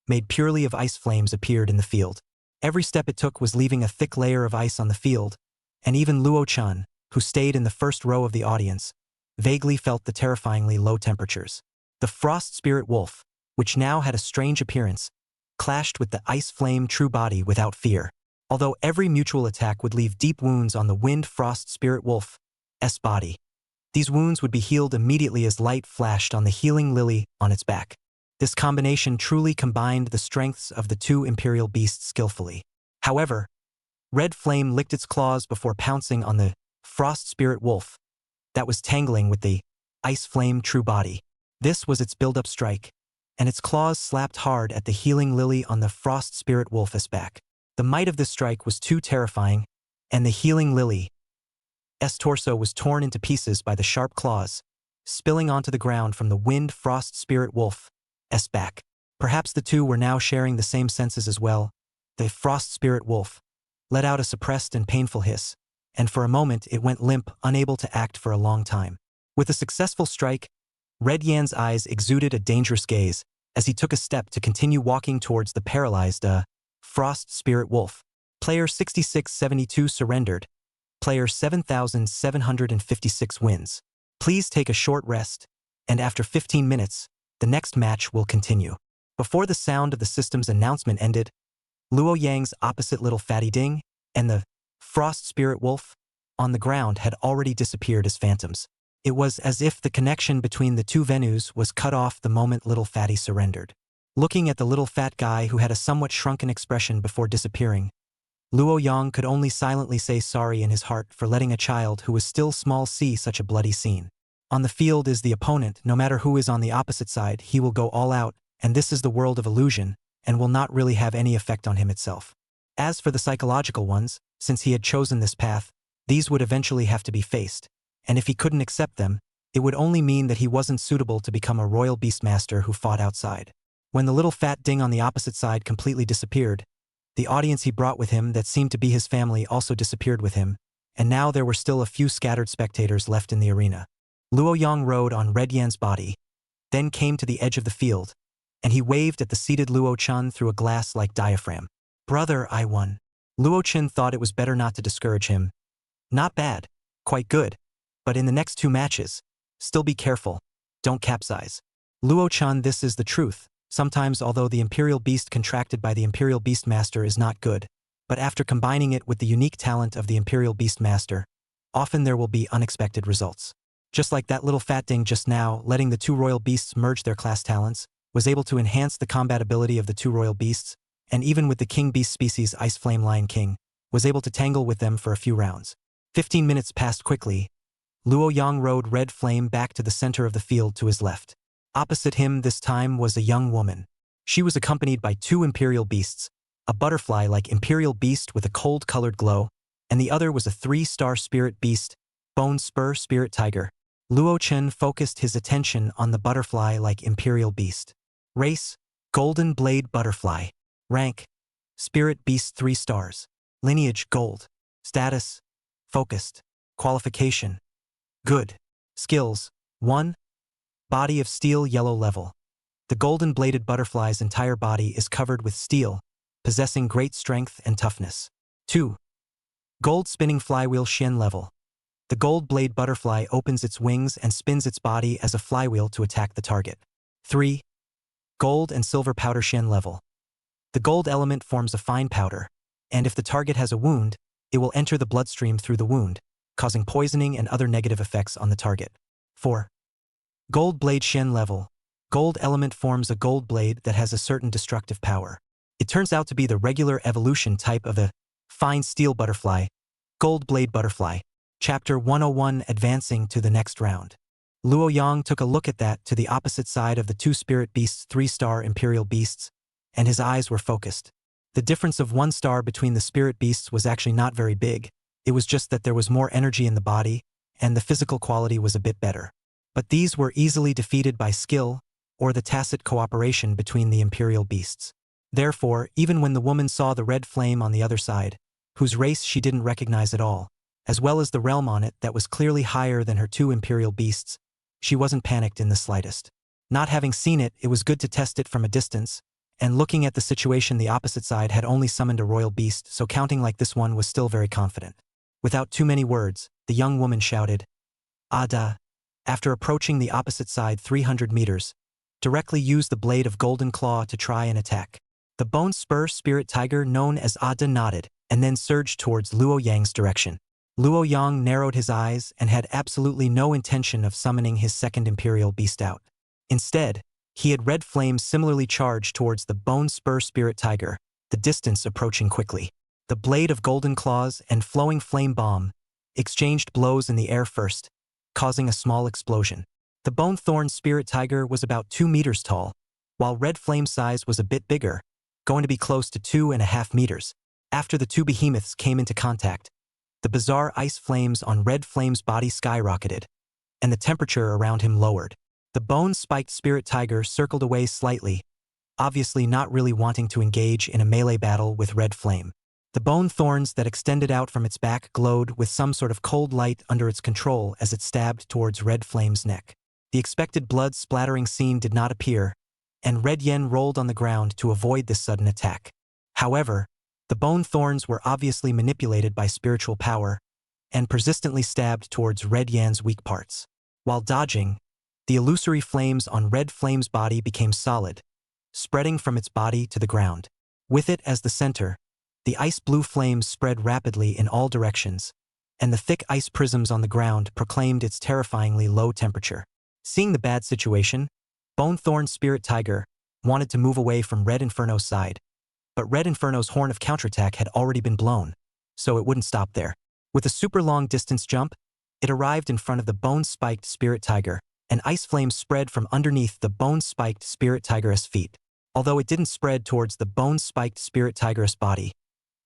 made purely of ice flames, appeared in the field. Every step it took was leaving a thick layer of ice on the field, and even Luo Chan, who stayed in the first row of the audience, vaguely felt the terrifyingly low temperatures. The frost spirit wolf, which now had a strange appearance, clashed with the ice flame true body without fear. Although every mutual attack would leave deep wounds on the wind frost spirit wolf's body, these wounds would be healed immediately as light flashed on the healing lily on its back. This combination truly combined the strengths of the two imperial beasts skillfully. However, Red Flame licked its claws before pouncing on the frost spirit wolf that was tangling with the ice flame true body. This was its build-up strike, and its claws slapped hard at the healing lily on the frost spirit wolf's back. The might of this strike was too terrifying, and the healing lily's torso was torn into pieces by the sharp claws, spilling onto the ground from the wind frost spirit wolf's back. Perhaps the two were now sharing the same senses as well. The frost spirit wolf let out a suppressed and painful hiss, and for a moment it went limp, unable to act for a long time. With a successful strike, Red Yan's eyes exuded a dangerous gaze as he took a step to continue walking towards the paralyzed frost spirit wolf. Player 6672 surrendered. Player 7756 wins. Please take a short rest, and after 15 minutes, the next match will continue. Before the sound of the system's announcement ended, Luo Yang's opposite little fatty ding and the frost spirit wolf on the ground had already disappeared as phantoms. It was as if the connection between the two venues was cut off the moment little fatty surrendered. Looking at the little fat guy who had a somewhat shrunken expression before disappearing, Luo Yang could only silently say sorry in his heart for letting a child who was still small see such a bloody scene. On the field is the opponent. No matter who is on the opposite side, he will go all out, and this is the world of illusion, and will not really have any effect on him itself. As for the psychological ones, since he had chosen this path, these would eventually have to be faced, and if he couldn't accept them, it would only mean that he wasn't suitable to become a royal beastmaster who fought outside. When the little fat ding on the opposite side completely disappeared, the audience he brought with him that seemed to be his family also disappeared with him, and now there were still a few scattered spectators left in the arena. Luo Yang rode on Red Yan's body, then came to the edge of the field, and he waved at the seated Luo Chun through a glass-like diaphragm. "Brother, I won." Luo Chun thought it was better not to discourage him. "Not bad. Quite good. But in the next two matches, still be careful. Don't capsize." Luo Chun, this is the truth. Sometimes, although the Imperial Beast contracted by the Imperial Beastmaster is not good, but after combining it with the unique talent of the Imperial Beastmaster, often there will be unexpected results. Just like that little fat ding just now, letting the two royal beasts merge their class talents was able to enhance the combat ability of the two royal beasts, and even with the King Beast species Ice Flame Lion King, was able to tangle with them for a few rounds. 15 minutes passed quickly. Luo Yang rode Red Flame back to the center of the field to his left. Opposite him this time was a young woman. She was accompanied by two imperial beasts, a butterfly-like imperial beast with a cold-colored glow, and the other was a 3-star spirit beast, Bone Spur Spirit Tiger. Luo Chen focused his attention on the butterfly-like imperial beast. Race, Golden Blade Butterfly. Rank, Spirit Beast 3 stars. Lineage, Gold. Status, Focused. Qualification, Good. Skills, 1. Body of Steel Yellow level. The golden-bladed butterfly's entire body is covered with steel, possessing great strength and toughness. 2. Gold Spinning Flywheel Shen level. The gold blade butterfly opens its wings and spins its body as a flywheel to attack the target. 3. Gold and Silver Powder Shen level. The gold element forms a fine powder, and if the target has a wound, it will enter the bloodstream through the wound, causing poisoning and other negative effects on the target. 4. Gold Blade Shen level. Gold element forms a gold blade that has a certain destructive power. It turns out to be the regular evolution type of a fine steel butterfly, Gold Blade Butterfly. Chapter 101, Advancing to the next round. Luo Yang took a look at that to the opposite side of the two spirit beasts 3-star imperial beasts, and his eyes were focused. The difference of 1 star between the spirit beasts was actually not very big. It was just that there was more energy in the body, and the physical quality was a bit better. But these were easily defeated by skill, or the tacit cooperation between the imperial beasts. Therefore, even when the woman saw the red flame on the other side, whose race she didn't recognize at all, as well as the realm on it that was clearly higher than her two imperial beasts, she wasn't panicked in the slightest. Not having seen it, it was good to test it from a distance, and looking at the situation, the opposite side had only summoned a royal beast, so counting like this one was still very confident. Without too many words, the young woman shouted, "Ada!" After approaching the opposite side 300 meters, directly used the blade of Golden Claw to try and attack. The Bone Spur Spirit Tiger known as Ada nodded, and then surged towards Luo Yang's direction. Luo Yang narrowed his eyes and had absolutely no intention of summoning his second Imperial Beast out. Instead, he had red flames similarly charged towards the Bone Spur Spirit Tiger, the distance approaching quickly. The blade of Golden Claws and flowing flame bomb exchanged blows in the air first, causing a small explosion. The Bone Thorn Spirit Tiger was about 2 meters tall, while Red Flame size was a bit bigger, going to be close to 2.5 meters. After the two behemoths came into contact, the bizarre ice flames on Red Flame's body skyrocketed, and the temperature around him lowered. The bone-spiked Spirit Tiger circled away slightly, obviously not really wanting to engage in a melee battle with Red Flame. The bone thorns that extended out from its back glowed with some sort of cold light under its control as it stabbed towards Red Flame's neck. The expected blood-splattering scene did not appear, and Red Yen rolled on the ground to avoid this sudden attack. However, the bone thorns were obviously manipulated by spiritual power and persistently stabbed towards Red Yan's weak parts. While dodging, the illusory flames on Red Flame's body became solid, spreading from its body to the ground. With it as the center, the ice-blue flames spread rapidly in all directions, and the thick ice prisms on the ground proclaimed its terrifyingly low temperature. Seeing the bad situation, Bone Thorn Spirit Tiger wanted to move away from Red Inferno's side, but Red Inferno's horn of counterattack had already been blown, so it wouldn't stop there. With a super long distance jump, it arrived in front of the bone-spiked Spirit Tiger, and ice flames spread from underneath the bone-spiked Spirit Tiger's feet. Although it didn't spread towards the bone-spiked Spirit Tiger's body,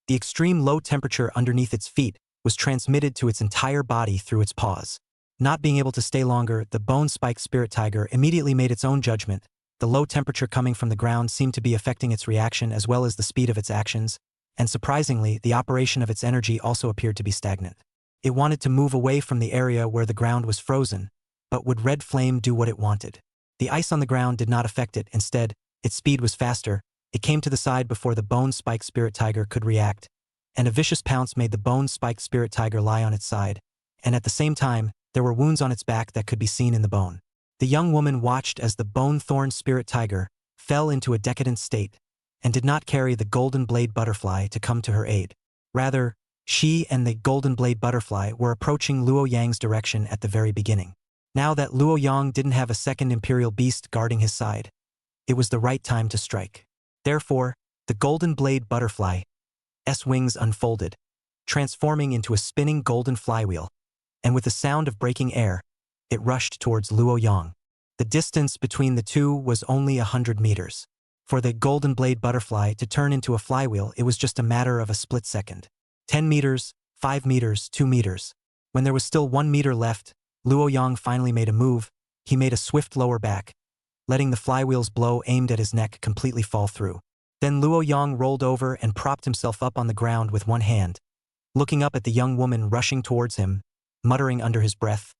the extreme low temperature underneath its feet was transmitted to its entire body through its paws. Not being able to stay longer, the bone-spiked Spirit Tiger immediately made its own judgment. The low temperature coming from the ground seemed to be affecting its reaction as well as the speed of its actions, and surprisingly, the operation of its energy also appeared to be stagnant. It wanted to move away from the area where the ground was frozen, but would Red Flame do what it wanted? The ice on the ground did not affect it. Instead, its speed was faster. It came to the side before the bone-spiked Spirit Tiger could react, and a vicious pounce made the bone-spiked Spirit Tiger lie on its side, and at the same time, there were wounds on its back that could be seen in the bone. The young woman watched as the bone-thorn Spirit Tiger fell into a decadent state and did not carry the Golden Blade Butterfly to come to her aid. Rather, she and the Golden Blade Butterfly were approaching Luo Yang's direction at the very beginning. Now that Luo Yang didn't have a second Imperial Beast guarding his side, it was the right time to strike. Therefore, the Golden Blade Butterfly's wings unfolded, transforming into a spinning golden flywheel, and with the sound of breaking air, it rushed towards Luo Yang. The distance between the two was only 100 meters. For the Golden Blade Butterfly to turn into a flywheel, it was just a matter of a split second. 10 meters, 5 meters, 2 meters. When there was still 1 meter left, Luo Yang finally made a move. He made a swift lower back, letting the flywheel's blow aimed at his neck completely fall through. Then Luo Yang rolled over and propped himself up on the ground with one hand, looking up at the young woman rushing towards him, muttering under his breath,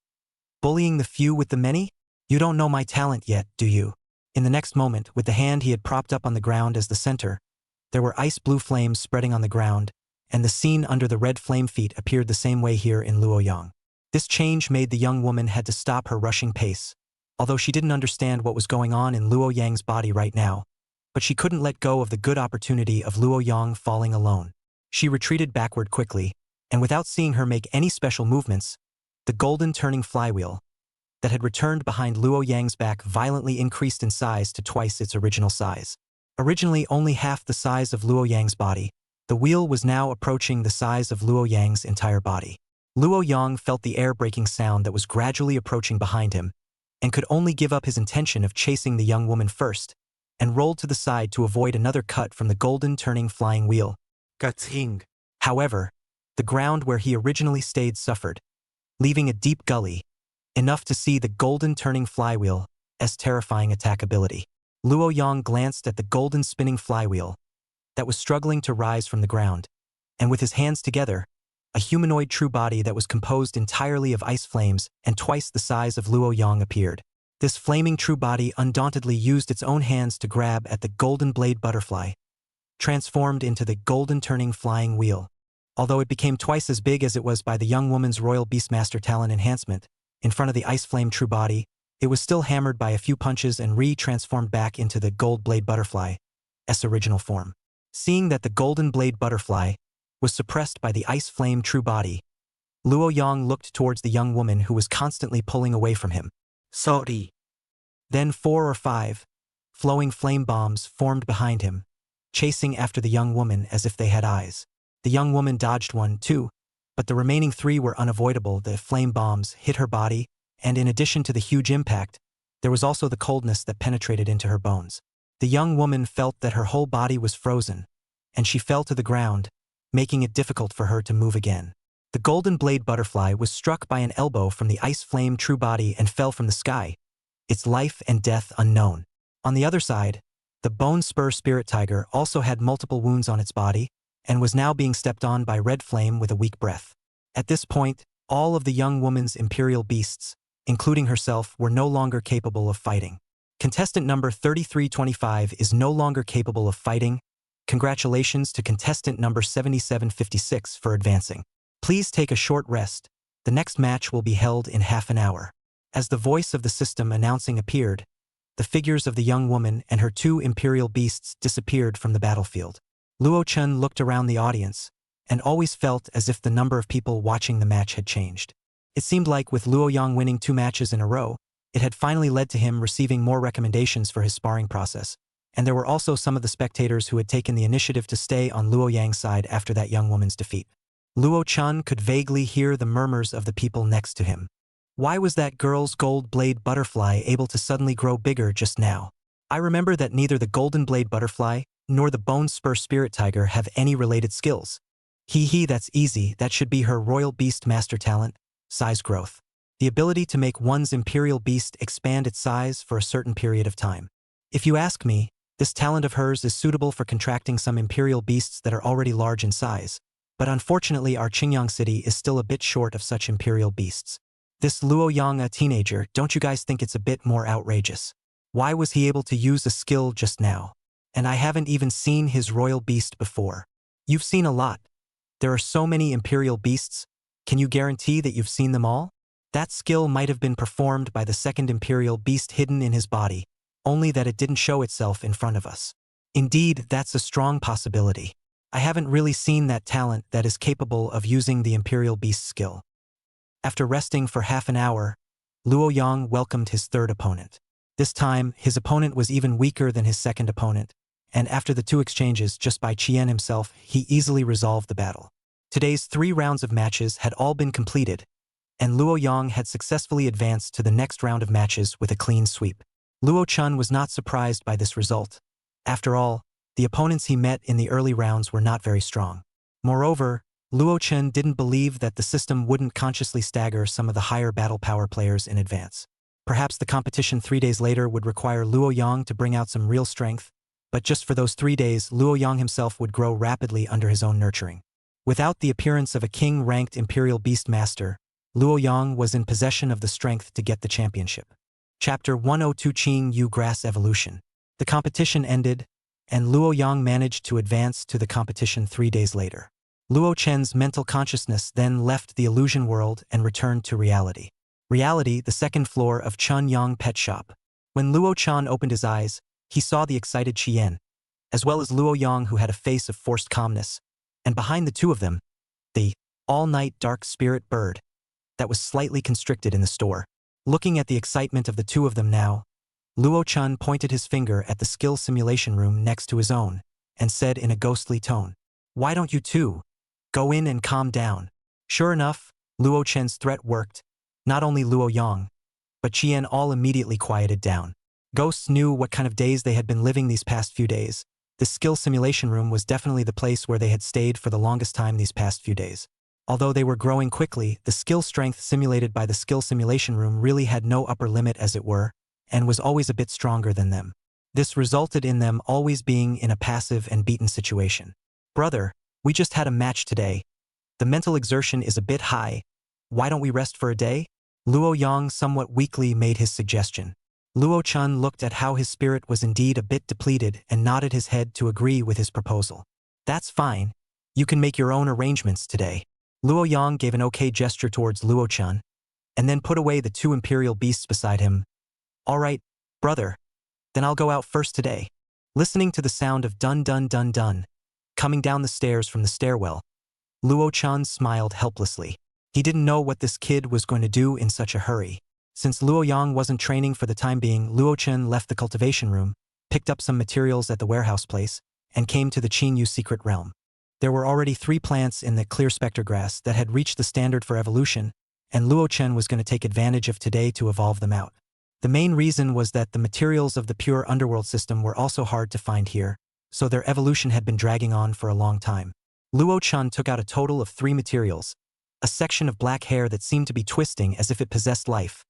"Bullying the few with the many? You don't know my talent yet, do you?" In the next moment, with the hand he had propped up on the ground as the center, there were ice-blue flames spreading on the ground, and the scene under the red flame feet appeared the same way here in Luo Yang. This change made the young woman had to stop her rushing pace, although she didn't understand what was going on in Luo Yang's body right now, but she couldn't let go of the good opportunity of Luo Yang falling alone. She retreated backward quickly, and without seeing her make any special movements, the golden turning flywheel that had returned behind Luo Yang's back violently increased in size to twice its original size. Originally only half the size of Luo Yang's body, the wheel was now approaching the size of Luo Yang's entire body. Luo Yang felt the air-breaking sound that was gradually approaching behind him, and could only give up his intention of chasing the young woman first, and rolled to the side to avoid another cut from the golden turning flying wheel. Ching. However, the ground where he originally stayed suffered, leaving a deep gully, enough to see the golden turning flywheel's terrifying attack ability. Luo Yang glanced at the golden spinning flywheel that was struggling to rise from the ground, and with his hands together, a humanoid true body that was composed entirely of ice flames and twice the size of Luo Yang appeared. This flaming true body undauntedly used its own hands to grab at the Golden Blade Butterfly, transformed into the golden turning flying wheel. Although it became twice as big as it was by the young woman's royal Beastmaster talent enhancement, in front of the ice flame true body, It was still hammered by a few punches and re-transformed back into the gold blade butterfly's original form. Seeing that the golden blade butterfly was suppressed by the ice flame true body, Luo Yang looked towards the young woman who was constantly pulling away from him. Sorry. Then 4 or 5 flowing flame bombs formed behind him, chasing after the young woman as if they had eyes. The young woman dodged 1, 2, but the remaining 3 were unavoidable. The flame bombs hit her body, and in addition to the huge impact, there was also the coldness that penetrated into her bones. The young woman felt that her whole body was frozen, and she fell to the ground, making it difficult for her to move again. The golden blade butterfly was struck by an elbow from the ice flame true body and fell from the sky, its life and death unknown. On the other side, the bone spur spirit tiger also had multiple wounds on its body and was now being stepped on by red flame with a weak breath. At this point, all of the young woman's imperial beasts, including herself, were no longer capable of fighting. Contestant number 3325 is no longer capable of fighting. Congratulations to contestant number 7756 for advancing. Please take a short rest. The next match will be held in half an hour. As the voice of the system announcing appeared, the figures of the young woman and her 2 imperial beasts disappeared from the battlefield. Luo Chun looked around the audience and always felt as if the number of people watching the match had changed. It seemed like with Luo Yang winning 2 matches in a row, it had finally led to him receiving more recommendations for his sparring process, and there were also some of the spectators who had taken the initiative to stay on Luo Yang's side after that young woman's defeat. Luo Chun could vaguely hear the murmurs of the people next to him. Why was that girl's gold blade butterfly able to suddenly grow bigger just now? I remember that neither the golden blade butterfly nor the bone spur spirit tiger have any related skills. That's easy. That should be her royal Beastmaster talent, size growth. The ability to make one's imperial beast expand its size for a certain period of time. If you ask me, this talent of hers is suitable for contracting some imperial beasts that are already large in size, but unfortunately our Qingyang city is still a bit short of such imperial beasts. This Luo Yang, a teenager, don't you guys think it's a bit more outrageous? Why was he able to use a skill just now? And I haven't even seen his royal beast before. You've seen a lot. There are so many imperial beasts. Can you guarantee that you've seen them all? That skill might have been performed by the second imperial beast hidden in his body, only that it didn't show itself in front of us. Indeed, that's a strong possibility. I haven't really seen that talent that is capable of using the imperial beast skill. After resting for half an hour, Luo Yang welcomed his third opponent. This time, his opponent was even weaker than his second opponent, and after the 2 exchanges just by Qian himself, he easily resolved the battle. Today's 3 rounds of matches had all been completed, and Luo Yang had successfully advanced to the next round of matches with a clean sweep. Luo Chun was not surprised by this result. After all, the opponents he met in the early rounds were not very strong. Moreover, Luo Chun didn't believe that the system wouldn't consciously stagger some of the higher battle power players in advance. Perhaps the competition 3 days later would require Luo Yang to bring out some real strength, but just for those 3 days, Luo Yang himself would grow rapidly under his own nurturing. Without the appearance of a king-ranked Imperial Beastmaster, Luo Yang was in possession of the strength to get the championship. Chapter 102 Ching Yu Grass Evolution. The competition ended, and Luo Yang managed to advance to the competition 3 days later. Luo Chen's mental consciousness then left the illusion world and returned to reality. Reality, the second floor of Chun Yang Pet Shop. When Luo Chen opened his eyes, he saw the excited Qian, as well as Luo Yang, who had a face of forced calmness, and behind the 2 of them, the all-night dark spirit bird that was slightly constricted in the store. Looking at the excitement of the 2 of them now, Luo Chun pointed his finger at the skill simulation room next to his own and said in a ghostly tone, "Why don't you 2 go in and calm down?" Sure enough, Luo Chen's threat worked. Not only Luo Yang, but Qian all immediately quieted down. Ghosts knew what kind of days they had been living these past few days. The skill simulation room was definitely the place where they had stayed for the longest time these past few days. Although they were growing quickly, the skill strength simulated by the skill simulation room really had no upper limit, as it were, and was always a bit stronger than them. This resulted in them always being in a passive and beaten situation. "Brother, we just had a match today. The mental exertion is a bit high. Why don't we rest for a day?" Luo Yang somewhat weakly made his suggestion. Luo Chun looked at how his spirit was indeed a bit depleted and nodded his head to agree with his proposal. "That's fine. You can make your own arrangements today." Luo Yang gave an okay gesture towards Luo Chun, and then put away the 2 imperial beasts beside him, All right, brother. Then I'll go out first today. Listening to the sound of dun dun dun dun coming down the stairs from the stairwell, Luo-chan smiled helplessly. He didn't know what this kid was going to do in such a hurry. Since Luo Yang wasn't training for the time being, Luo-chan left the cultivation room, picked up some materials at the warehouse place, and came to the Qingyu secret realm. There were already 3 plants in the clear spectre grass that had reached the standard for evolution, and Luo-chan was going to take advantage of today to evolve them out. The main reason was that the materials of the pure underworld system were also hard to find here, so their evolution had been dragging on for a long time. Luo-chan took out a total of 3 materials, a section of black hair that seemed to be twisting as if it possessed life,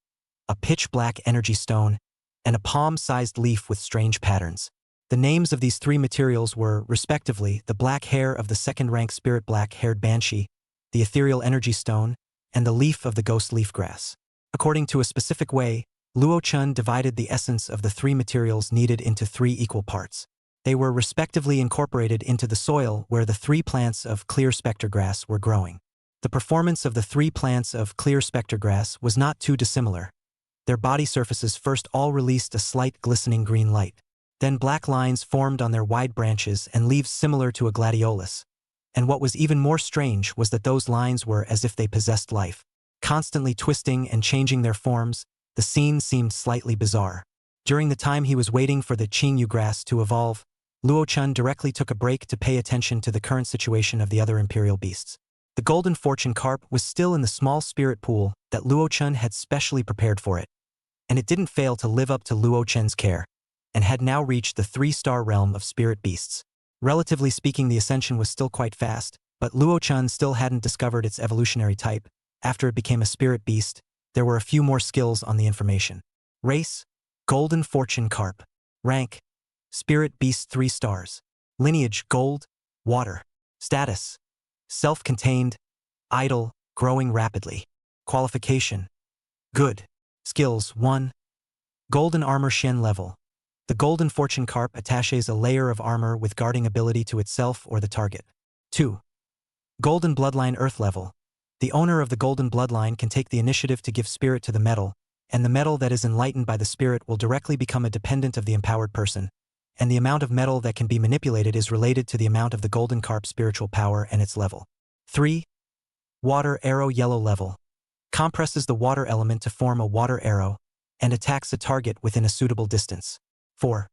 a pitch-black energy stone, and a palm-sized leaf with strange patterns. The names of these 3 materials were, respectively, the black hair of the second-rank spirit black-haired banshee, the ethereal energy stone, and the leaf of the ghost leaf grass. According to a specific way, Luo-chan divided the essence of the 3 materials needed into 3 equal parts. They were respectively incorporated into the soil where the 3 plants of clear spectre grass were growing. The performance of the 3 plants of clear spectre grass was not too dissimilar. Their body surfaces first all released a slight glistening green light. Then black lines formed on their wide branches and leaves similar to a gladiolus. And what was even more strange was that those lines were as if they possessed life. Constantly twisting and changing their forms, the scene seemed slightly bizarre. During the time he was waiting for the Qingyu grass to evolve, Luo-chan directly took a break to pay attention to the current situation of the other imperial beasts. The golden fortune carp was still in the small spirit pool that Luo-chan had specially prepared for it, and it didn't fail to live up to Luo-chan's care, and had now reached the 3-star realm of spirit beasts. Relatively speaking, the ascension was still quite fast, but Luo-chan still hadn't discovered its evolutionary type. After it became a spirit beast, there were a few more skills on the information. Race: golden fortune carp. Rank: spirit beast 3 stars. Lineage: gold, water. Status: self-contained, idle, growing rapidly. Qualification: good. Skills: 1. Golden armor Shen level. The golden fortune carp attaches a layer of armor with guarding ability to itself or the target. 2. Golden bloodline earth level. The owner of the golden bloodline can take the initiative to give spirit to the metal, and the metal that is enlightened by the spirit will directly become a dependent of the empowered person, and the amount of metal that can be manipulated is related to the amount of the golden carp's spiritual power and its level. 3. Water arrow yellow level. Compresses the water element to form a water arrow, and attacks a target within a suitable distance. 4.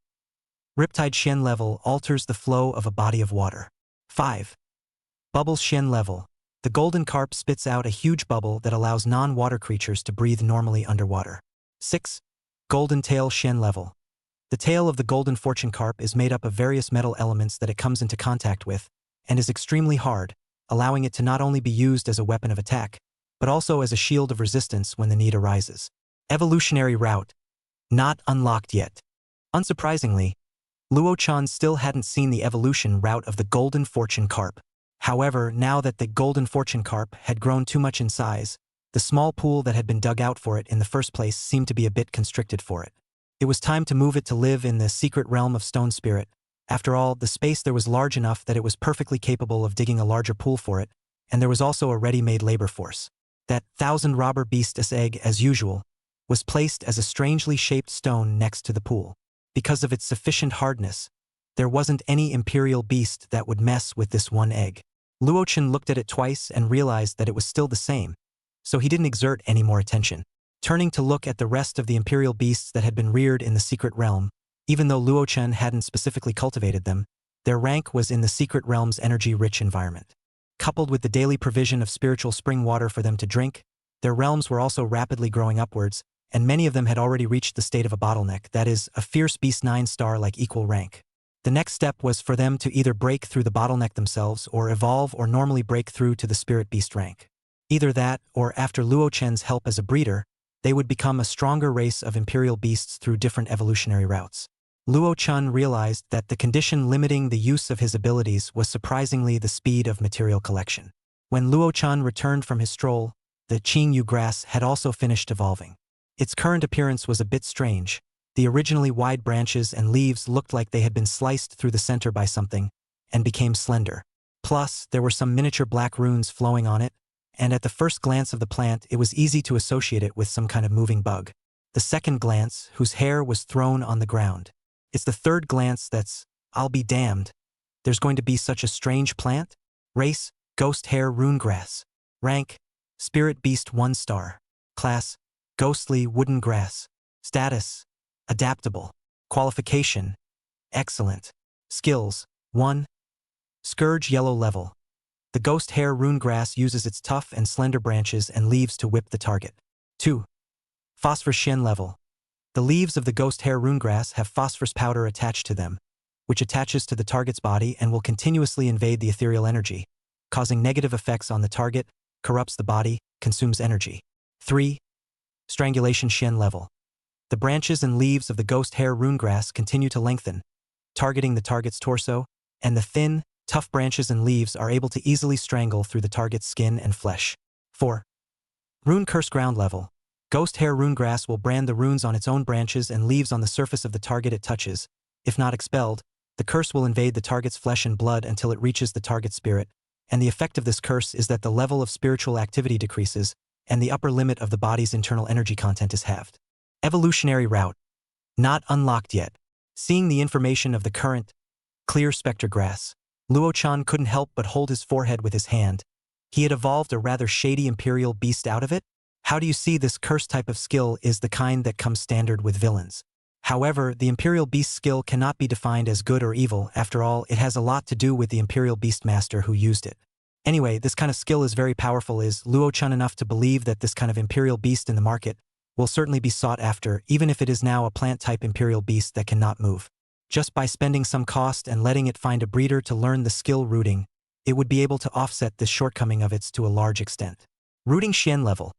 Riptide Shen level alters the flow of a body of water. 5. Bubbles Shen level. The golden carp spits out a huge bubble that allows non-water creatures to breathe normally underwater. 6. Golden tail Shen level. The tail of the golden fortune carp is made up of various metal elements that it comes into contact with, and is extremely hard, allowing it to not only be used as a weapon of attack, but also as a shield of resistance when the need arises. Evolutionary route. Not unlocked yet. Unsurprisingly, Luo-chan still hadn't seen the evolution route of the golden fortune carp. However, now that the golden fortune carp had grown too much in size, the small pool that had been dug out for it in the first place seemed to be a bit constricted for it. It was time to move it to live in the secret realm of stone spirit. After all, the space there was large enough that it was perfectly capable of digging a larger pool for it, and there was also a ready-made labor force. That 1,000 robber beast's egg, as usual, was placed as a strangely shaped stone next to the pool. Because of its sufficient hardness, there wasn't any imperial beast that would mess with this one egg. Luo-chan looked at it twice and realized that it was still the same, so he didn't exert any more attention. Turning to look at the rest of the imperial beasts that had been reared in the secret realm, even though Luo-chan hadn't specifically cultivated them, their rank was in the secret realm's energy-rich environment. Coupled with the daily provision of spiritual spring water for them to drink, their realms were also rapidly growing upwards, and many of them had already reached the state of a bottleneck, that is, a fierce beast 9-star like equal rank. The next step was for them to either break through the bottleneck themselves or evolve or normally break through to the spirit beast rank. Either that, or after Luo-chan's help as a breeder, they would become a stronger race of imperial beasts through different evolutionary routes. Luo-chan realized that the condition limiting the use of his abilities was surprisingly the speed of material collection. When Luo-chan returned from his stroll, the Qingyu grass had also finished evolving. Its current appearance was a bit strange. The originally wide branches and leaves looked like they had been sliced through the center by something, and became slender. Plus, there were some miniature black runes flowing on it, and at the first glance of the plant it was easy to associate it with some kind of moving bug. The second glance, whose hair was thrown on the ground. It's the third glance that's, I'll be damned. There's going to be such a strange plant? Race, ghost hair rune grass. Rank, spirit beast 1 star. Class, ghostly wooden grass. Status, adaptable. Qualification, excellent. Skills, 1. Scourge yellow level. The ghost hair rune grass uses its tough and slender branches and leaves to whip the target. 2. Phosphor shen level. The leaves of the ghost hair rune grass have phosphorus powder attached to them, which attaches to the target's body and will continuously invade the ethereal energy, causing negative effects on the target, corrupts the body, consumes energy. 3. Strangulation shen level. The branches and leaves of the ghost hair rune grass continue to lengthen, targeting the target's torso, and the thin, tough branches and leaves are able to easily strangle through the target's skin and flesh. 4. Rune curse ground level. Ghost hair rune grass will brand the runes on its own branches and leaves on the surface of the target it touches. If not expelled, the curse will invade the target's flesh and blood until it reaches the target's spirit, and the effect of this curse is that the level of spiritual activity decreases, and the upper limit of the body's internal energy content is halved. Evolutionary route. Not unlocked yet. Seeing the information of the current, clear spectre grass, Luo-chan couldn't help but hold his forehead with his hand. He had evolved a rather shady imperial beast out of it? How do you see this curse type of skill is the kind that comes standard with villains? However, the Imperial Beast skill cannot be defined as good or evil. After all, it has a lot to do with the Imperial Beastmaster who used it. Anyway, this kind of skill is very powerful. Is Luo-chan enough to believe that this kind of Imperial Beast in the market will certainly be sought after, even if it is now a plant-type Imperial Beast that cannot move? Just by spending some cost and letting it find a breeder to learn the skill rooting, it would be able to offset this shortcoming of its to a large extent. Rooting Shen level.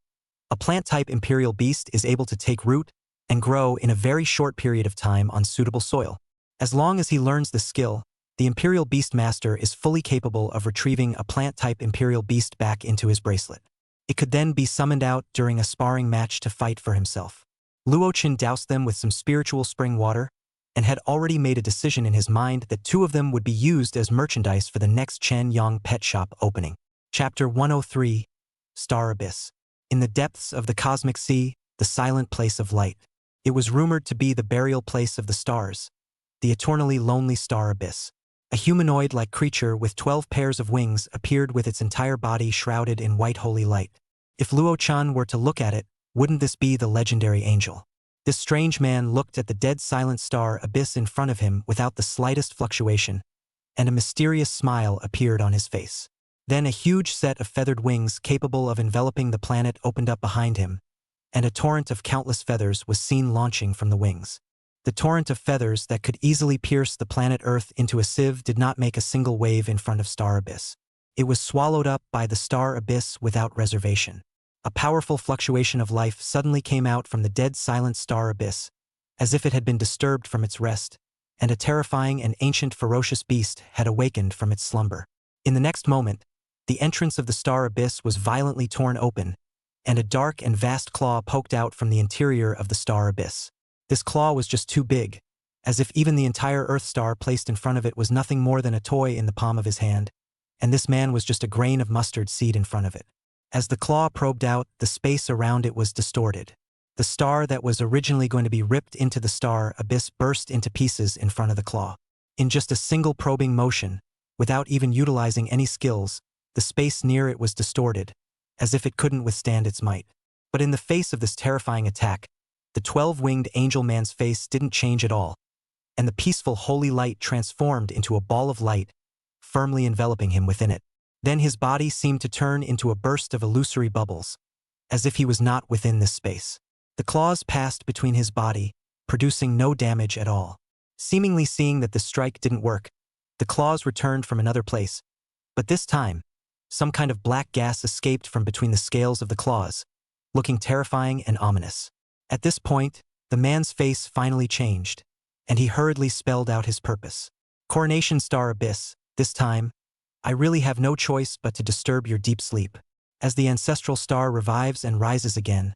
A plant-type Imperial Beast is able to take root and grow in a very short period of time on suitable soil. As long as he learns the skill, the Imperial Beastmaster is fully capable of retrieving a plant-type Imperial Beast back into his bracelet. It could then be summoned out during a sparring match to fight for himself. Luo-chan doused them with some spiritual spring water and had already made a decision in his mind that 2 of them would be used as merchandise for the next Chen Yang pet shop opening. Chapter 103, Star Abyss. In the depths of the cosmic sea, the silent place of light. It was rumored to be the burial place of the stars, the eternally lonely star abyss. A humanoid-like creature with 12 pairs of wings appeared with its entire body shrouded in white holy light. If Luo-chan were to look at it, wouldn't this be the legendary angel? This strange man looked at the dead silent star abyss in front of him without the slightest fluctuation, and a mysterious smile appeared on his face. Then a huge set of feathered wings capable of enveloping the planet opened up behind him, and a torrent of countless feathers was seen launching from the wings. The torrent of feathers that could easily pierce the planet Earth into a sieve did not make a single wave in front of Star Abyss. It was swallowed up by the Star Abyss without reservation. A powerful fluctuation of life suddenly came out from the dead silent Star Abyss, as if it had been disturbed from its rest, and a terrifying and ancient ferocious beast had awakened from its slumber. In the next moment, the entrance of the Star Abyss was violently torn open, and a dark and vast claw poked out from the interior of the Star Abyss. This claw was just too big, as if even the entire Earth star placed in front of it was nothing more than a toy in the palm of his hand, and this man was just a grain of mustard seed in front of it. As the claw probed out, the space around it was distorted. The star that was originally going to be ripped into the Star Abyss burst into pieces in front of the claw. In just a single probing motion, without even utilizing any skills, the space near it was distorted, as if it couldn't withstand its might. But in the face of this terrifying attack, the 12-winged angel man's face didn't change at all, and the peaceful holy light transformed into a ball of light, firmly enveloping him within it. Then his body seemed to turn into a burst of illusory bubbles, as if he was not within this space. The claws passed between his body, producing no damage at all. Seemingly seeing that the strike didn't work, the claws returned from another place, but this time, some kind of black gas escaped from between the scales of the claws, looking terrifying and ominous. At this point, the man's face finally changed, and he hurriedly spelled out his purpose. Coronation Star Abyss, this time, I really have no choice but to disturb your deep sleep. As the ancestral star revives and rises again,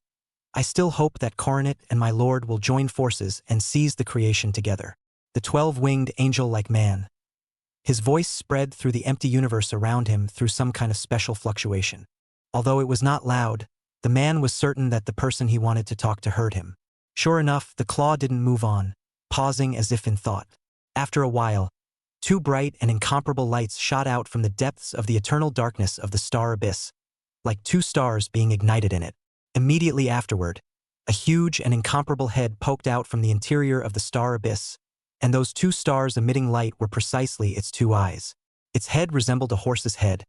I still hope that Coronet and my lord will join forces and seize the creation together. The 12-winged angel-like man. His voice spread through the empty universe around him through some kind of special fluctuation. Although it was not loud, the man was certain that the person he wanted to talk to heard him. Sure enough, the claw didn't move on, pausing as if in thought. After a while, two bright and incomparable lights shot out from the depths of the eternal darkness of the star abyss, like two stars being ignited in it. Immediately afterward, a huge and incomparable head poked out from the interior of the star abyss, and those two stars emitting light were precisely its two eyes. Its head resembled a horse's head,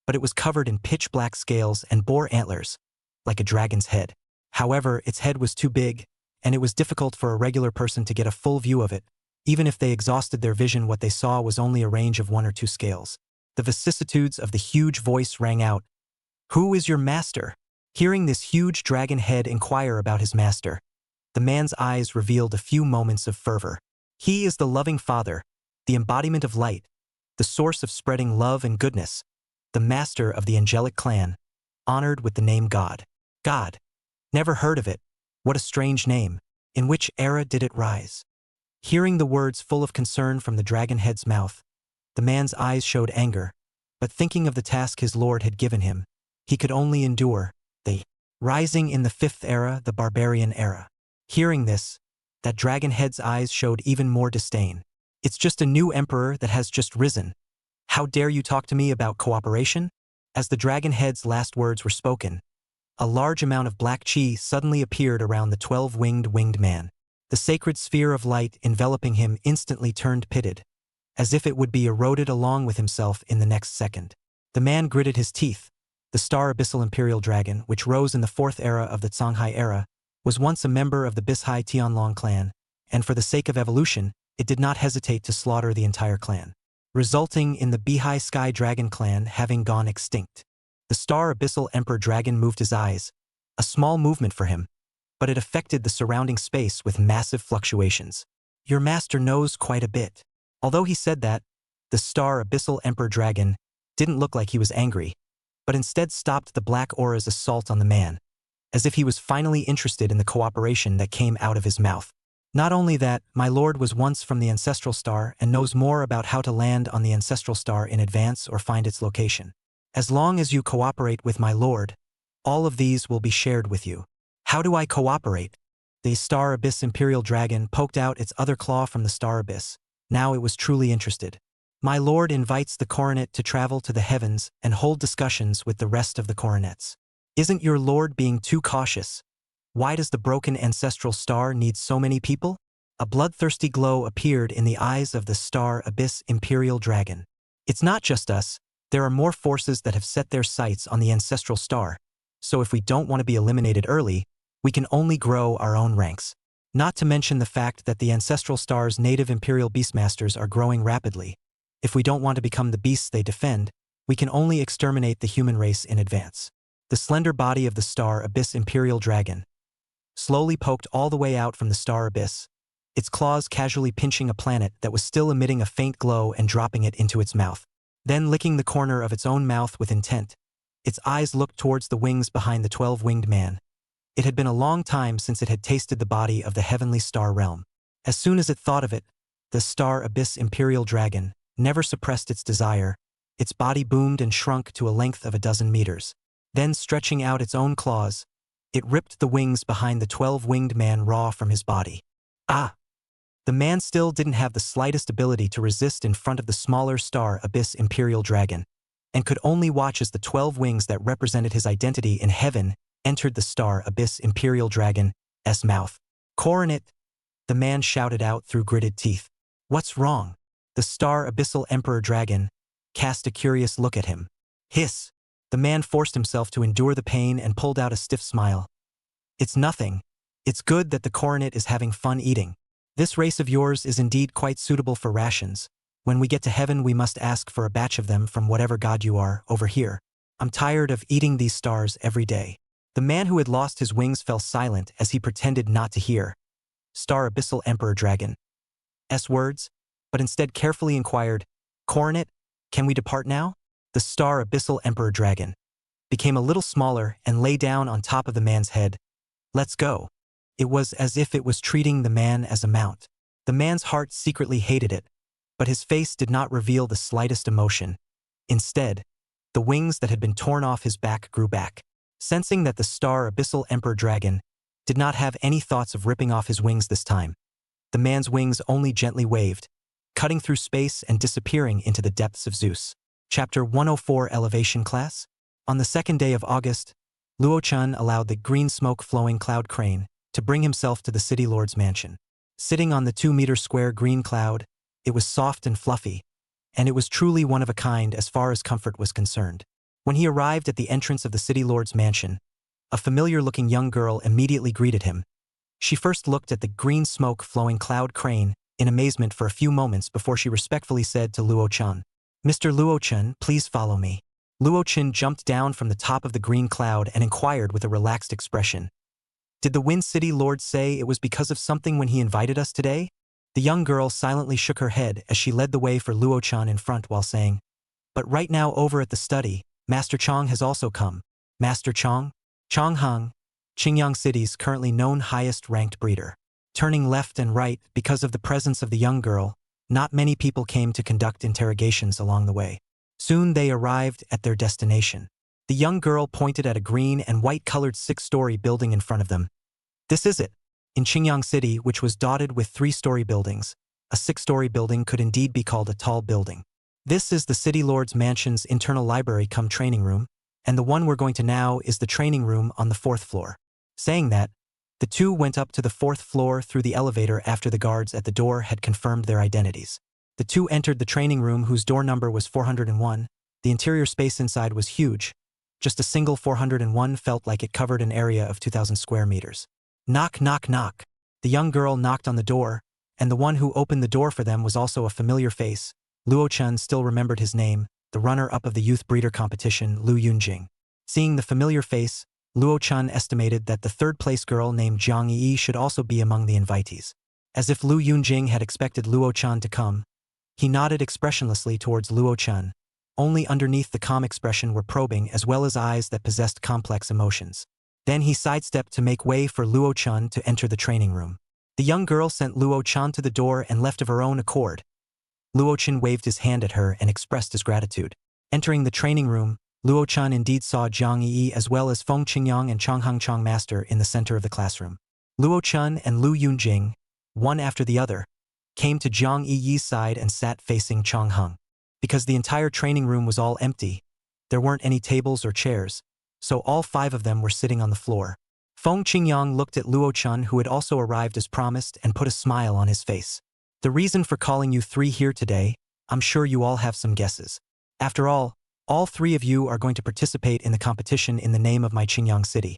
but it was covered in pitch-black scales and bore antlers, like a dragon's head. However, its head was too big, and it was difficult for a regular person to get a full view of it. Even if they exhausted their vision, what they saw was only a range of 1 or 2 scales. The vicissitudes of the huge voice rang out, "Who is your master?" Hearing this huge dragon head inquire about his master, the man's eyes revealed a few moments of fervor. He is the loving Father, the embodiment of light, the source of spreading love and goodness, the master of the angelic clan, honored with the name God. God. Never heard of it. What a strange name. In which era did it rise? Hearing the words full of concern from the dragon head's mouth, the man's eyes showed anger, but thinking of the task his lord had given him, he could only endure. Rising in the 5th era, the barbarian era. Hearing this, that dragon head's eyes showed even more disdain. It's just a new emperor that has just risen. How dare you talk to me about cooperation? As the dragon head's last words were spoken, a large amount of black chi suddenly appeared around the 12-winged man. The sacred sphere of light enveloping him instantly turned pitted, as if it would be eroded along with himself in the next second. The man gritted his teeth. The star abyssal imperial dragon, which rose in the 4th era of the Songhai era, was once a member of the Bishai Tianlong clan, and for the sake of evolution, it did not hesitate to slaughter the entire clan, resulting in the Bihai Sky Dragon clan having gone extinct. The star abyssal emperor dragon moved his eyes, a small movement for him, but it affected the surrounding space with massive fluctuations. Your master knows quite a bit. Although he said that, the star abyssal emperor dragon didn't look like he was angry, but instead stopped the black aura's assault on the man, as if he was finally interested in the cooperation that came out of his mouth. Not only that, my lord was once from the ancestral star and knows more about how to land on the ancestral star in advance or find its location. As long as you cooperate with my lord, all of these will be shared with you. How do I cooperate? The star abyss imperial dragon poked out its other claw from the star abyss. Now it was truly interested. My lord invites the coronet to travel to the heavens and hold discussions with the rest of the coronets. Isn't your lord being too cautious? Why does the broken ancestral star need so many people? A bloodthirsty glow appeared in the eyes of the star abyss imperial dragon. It's not just us, there are more forces that have set their sights on the ancestral star, so if we don't want to be eliminated early, we can only grow our own ranks. Not to mention the fact that the ancestral star's native imperial beastmasters are growing rapidly. If we don't want to become the beasts they defend, we can only exterminate the human race in advance. The slender body of the star abyss imperial dragon slowly poked all the way out from the star abyss, its claws casually pinching a planet that was still emitting a faint glow and dropping it into its mouth. Then licking the corner of its own mouth with intent, its eyes looked towards the wings behind the 12-winged man. It had been a long time since it had tasted the body of the heavenly star realm. As soon as it thought of it, the star abyss imperial dragon never suppressed its desire. Its body boomed and shrunk to a length of 12 meters. Then, stretching out its own claws, it ripped the wings behind the 12-winged man raw from his body. Ah! The man still didn't have the slightest ability to resist in front of the smaller star abyss imperial dragon, and could only watch as the 12 wings that represented his identity in heaven entered the star abyss imperial dragon's mouth. Coronet! The man shouted out through gritted teeth. What's wrong? The star abyssal emperor dragon cast a curious look at him. Hiss! The man forced himself to endure the pain and pulled out a stiff smile. It's nothing. It's good that the coronet is having fun eating. This race of yours is indeed quite suitable for rations. When we get to heaven, we must ask for a batch of them from whatever god you are over here. I'm tired of eating these stars every day. The man who had lost his wings fell silent as he pretended not to hear star abyssal emperor dragon's words, but instead carefully inquired, Coronet, can we depart now? The star abyssal emperor dragon became a little smaller and lay down on top of the man's head. Let's go. It was as if it was treating the man as a mount. The man's heart secretly hated it, but his face did not reveal the slightest emotion. Instead, the wings that had been torn off his back grew back. Sensing that the star abyssal emperor dragon did not have any thoughts of ripping off his wings this time. The man's wings only gently waved, cutting through space and disappearing into the depths of Zeus. Chapter 104 Elevation Class. On the second day of August, Luo-chan allowed the green smoke-flowing cloud crane to bring himself to the city lord's mansion. Sitting on the 2-meter square green cloud, it was soft and fluffy, and it was truly one of a kind as far as comfort was concerned. When he arrived at the entrance of the city lord's mansion, a familiar-looking young girl immediately greeted him. She first looked at the green smoke-flowing cloud crane in amazement for a few moments before she respectfully said to Luo-chan, "Mr. Luo-chan, please follow me." Luo-chan jumped down from the top of the green cloud and inquired with a relaxed expression, "Did the Wind City Lord say it was because of something when he invited us today?" The young girl silently shook her head as she led the way for Luo-chan in front while saying, "But right now over at the study, Master Chong has also come." Master Chong? Chonghang, Qingyang City's currently known highest-ranked breeder. Turning left and right because of the presence of the young girl, not many people came to conduct interrogations along the way. Soon they arrived at their destination. The young girl pointed at a green and white-colored 6-story building in front of them. "This is it." In Qingyang City, which was dotted with 3-story buildings, a 6-story building could indeed be called a tall building. "This is the City Lord's Mansion's internal library cum training room, and the one we're going to now is the training room on the 4th floor. Saying that, the two went up to the 4th floor through the elevator after the guards at the door had confirmed their identities. The two entered the training room whose door number was 401. The interior space inside was huge. Just a single 401 felt like it covered an area of 2,000 square meters. Knock, knock, knock. The young girl knocked on the door, and the one who opened the door for them was also a familiar face. Luo-chan still remembered his name, the runner-up of the youth breeder competition, Lu Yunjing. Seeing the familiar face, Luo-chan estimated that the third-place girl named Jiang Yi should also be among the invitees. As if Lu Yunjing had expected Luo-chan to come, he nodded expressionlessly towards Luo-chan. Only underneath the calm expression were probing as well as eyes that possessed complex emotions. Then he sidestepped to make way for Luo-chan to enter the training room. The young girl sent Luo-chan to the door and left of her own accord. Luo-chan waved his hand at her and expressed his gratitude. Entering the training room, Luo-chan indeed saw Jiang Yi as well as Feng Qingyang and Chonghang Chong Master in the center of the classroom. Luo-chan and Lu Yunjing, one after the other, came to Jiang Yi's side and sat facing Chonghang. Because the entire training room was all empty, there weren't any tables or chairs, so all 5 of them were sitting on the floor. Feng Qingyang looked at Luo-chan, who had also arrived as promised, and put a smile on his face. "The reason for calling you 3 here today, I'm sure you all have some guesses. After all 3 of you are going to participate in the competition in the name of my Qingyang City.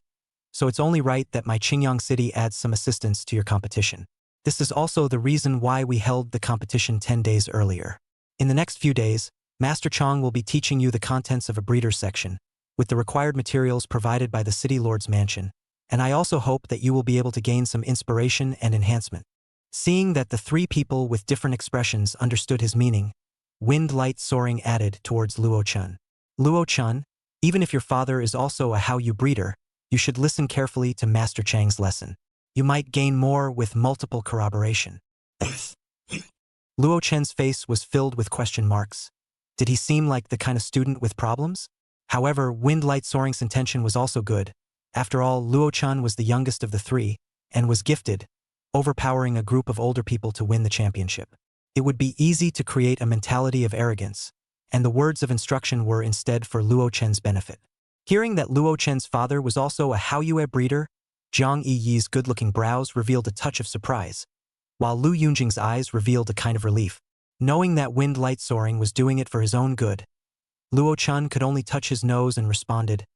So it's only right that my Qingyang City adds some assistance to your competition. This is also the reason why we held the competition 10 days earlier. In the next few days, Master Chong will be teaching you the contents of a breeder section, with the required materials provided by the City Lord's Mansion, and I also hope that you will be able to gain some inspiration and enhancement." Seeing that the 3 people with different expressions understood his meaning, Wind Light Soaring added towards Luo-chan. "Luo-chan, even if your father is also a Haoyu breeder, you should listen carefully to Master Chang's lesson. You might gain more with multiple corroboration." Luo-chan's face was filled with question marks. Did he seem like the kind of student with problems? However, Wind Light Soaring's intention was also good. After all, Luo-chan was the youngest of the 3, and was gifted, overpowering a group of older people to win the championship. It would be easy to create a mentality of arrogance, and the words of instruction were instead for Luo-chan's benefit. Hearing that Luo-chan's father was also a Haoyu breeder, Jiang Yi's good-looking brows revealed a touch of surprise, while Lu Yunjing's eyes revealed a kind of relief. Knowing that Wind Light Soaring was doing it for his own good, Luo-chan could only touch his nose and responded,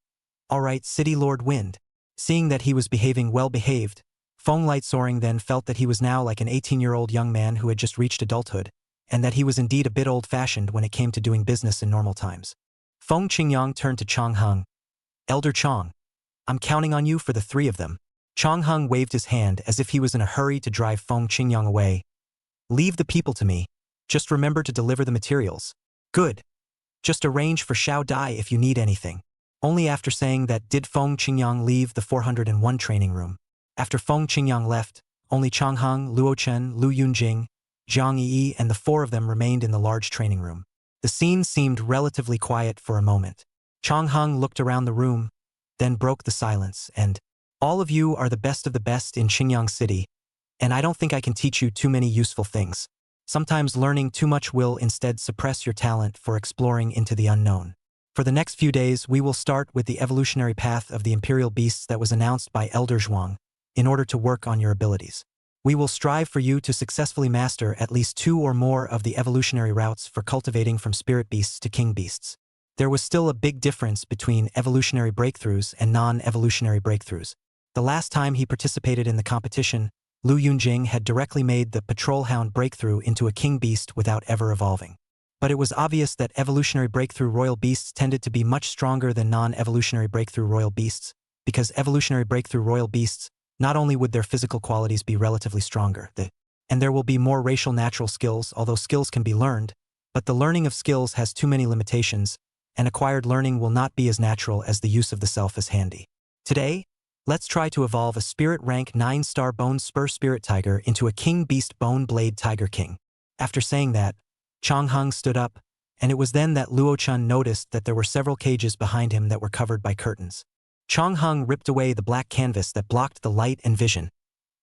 "All right, City Lord Wind." Seeing that he was behaving well-behaved, Feng Light Soaring then felt that he was now like an 18-year-old young man who had just reached adulthood, and that he was indeed a bit old-fashioned when it came to doing business in normal times. Feng Qingyang turned to Chonghang. "Elder Chong, I'm counting on you for the 3 of them." Chonghang waved his hand as if he was in a hurry to drive Feng Qingyang away. "Leave the people to me. Just remember to deliver the materials." "Good. Just arrange for Xiao Dai if you need anything." Only after saying that did Feng Qingyang leave the 401 training room. After Feng Qingyang left, only Chonghang, Luo-chen, Lu Yunjing, Jiang Yi and the 4 of them remained in the large training room. The scene seemed relatively quiet for a moment. Chonghang looked around the room, then broke the silence and, All of you are the best of the best in Qingyang City, and I don't think I can teach you too many useful things. Sometimes learning too much will instead suppress your talent for exploring into the unknown. For the next few days, we will start with the evolutionary path of the Imperial Beasts that was announced by Elder Zhuang, in order to work on your abilities. We will strive for you to successfully master at least 2 or more of the evolutionary routes for cultivating from Spirit Beasts to King Beasts. There was still a big difference between evolutionary breakthroughs and non-evolutionary breakthroughs. The last time he participated in the competition, Lu Yunjing had directly made the Patrol Hound breakthrough into a King Beast without ever evolving. But it was obvious that evolutionary breakthrough Royal Beasts tended to be much stronger than non-evolutionary breakthrough Royal Beasts, because evolutionary breakthrough Royal Beasts, not only would their physical qualities be relatively stronger, and there will be more racial natural skills, although skills can be learned, but the learning of skills has too many limitations, and acquired learning will not be as natural as the use of the self is handy. Today, let's try to evolve a Spirit Rank 9-star Bone Spur Spirit Tiger into a King Beast Bone Blade Tiger King. After saying that, Chang Heng stood up, and it was then that Luo Chun noticed that there were several cages behind him that were covered by curtains. Chang Heng ripped away the black canvas that blocked the light and vision,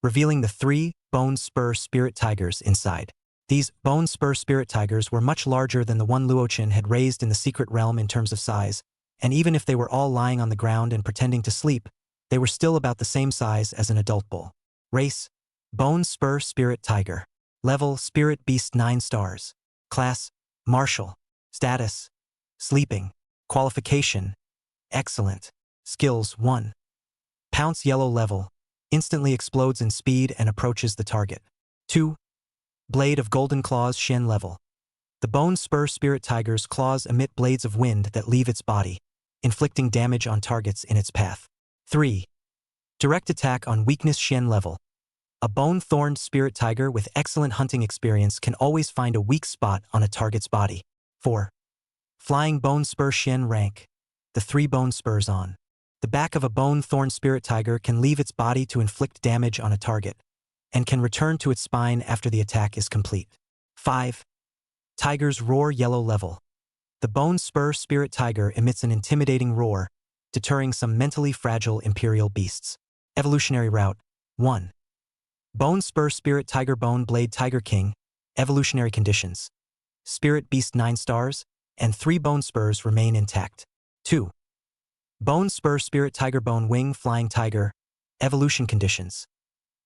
revealing the 3 Bone Spur Spirit Tigers inside. These Bone Spur Spirit Tigers were much larger than the one Luo Chun had raised in the secret realm in terms of size, and even if they were all lying on the ground and pretending to sleep, they were still about the same size as an adult bull. Race: Bone Spur Spirit Tiger. Level: Spirit Beast 9 stars. Class: Martial. Status: Sleeping. Qualification: Excellent. Skills: 1. Pounce Yellow Level. Instantly explodes in speed and approaches the target. 2. Blade of Golden Claws Shen Level. The Bone Spur Spirit Tiger's claws emit blades of wind that leave its body, inflicting damage on targets in its path. 3. Direct Attack on Weakness Shen Level. A bone-thorned spirit tiger with excellent hunting experience can always find a weak spot on a target's body. 4. Flying Bone Spur Shen Rank. The 3 bone spurs on the back of a bone-thorned spirit tiger can leave its body to inflict damage on a target, and can return to its spine after the attack is complete. 5. Tiger's Roar Yellow Level. The Bone Spur Spirit Tiger emits an intimidating roar, deterring some mentally fragile Imperial Beasts. Evolutionary Route: 1. Bone Spur Spirit Tiger Bone Blade Tiger King. Evolutionary Conditions: Spirit Beast 9 stars, and 3 bone spurs remain intact. 2. Bone Spur Spirit Tiger Bone Wing Flying Tiger. Evolution Conditions: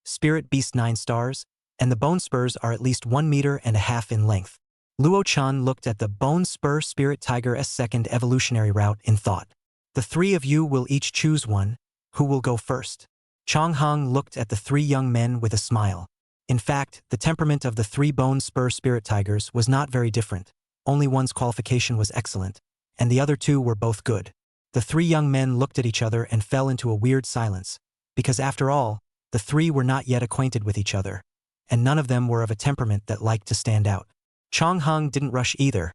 Spirit Beast 9 stars, and the bone spurs are at least 1.5 meters in length. Luo Chan looked at the Bone Spur Spirit Tiger's second evolutionary route in thought. The 3 of you will each choose one. Who will go first? Chang Heng looked at the 3 young men with a smile. In fact, the temperament of the 3 Bone Spur Spirit Tigers was not very different. Only one's qualification was excellent, and the other 2 were both good. The 3 young men looked at each other and fell into a weird silence, because after all, the 3 were not yet acquainted with each other, and none of them were of a temperament that liked to stand out. Chang Heng didn't rush either,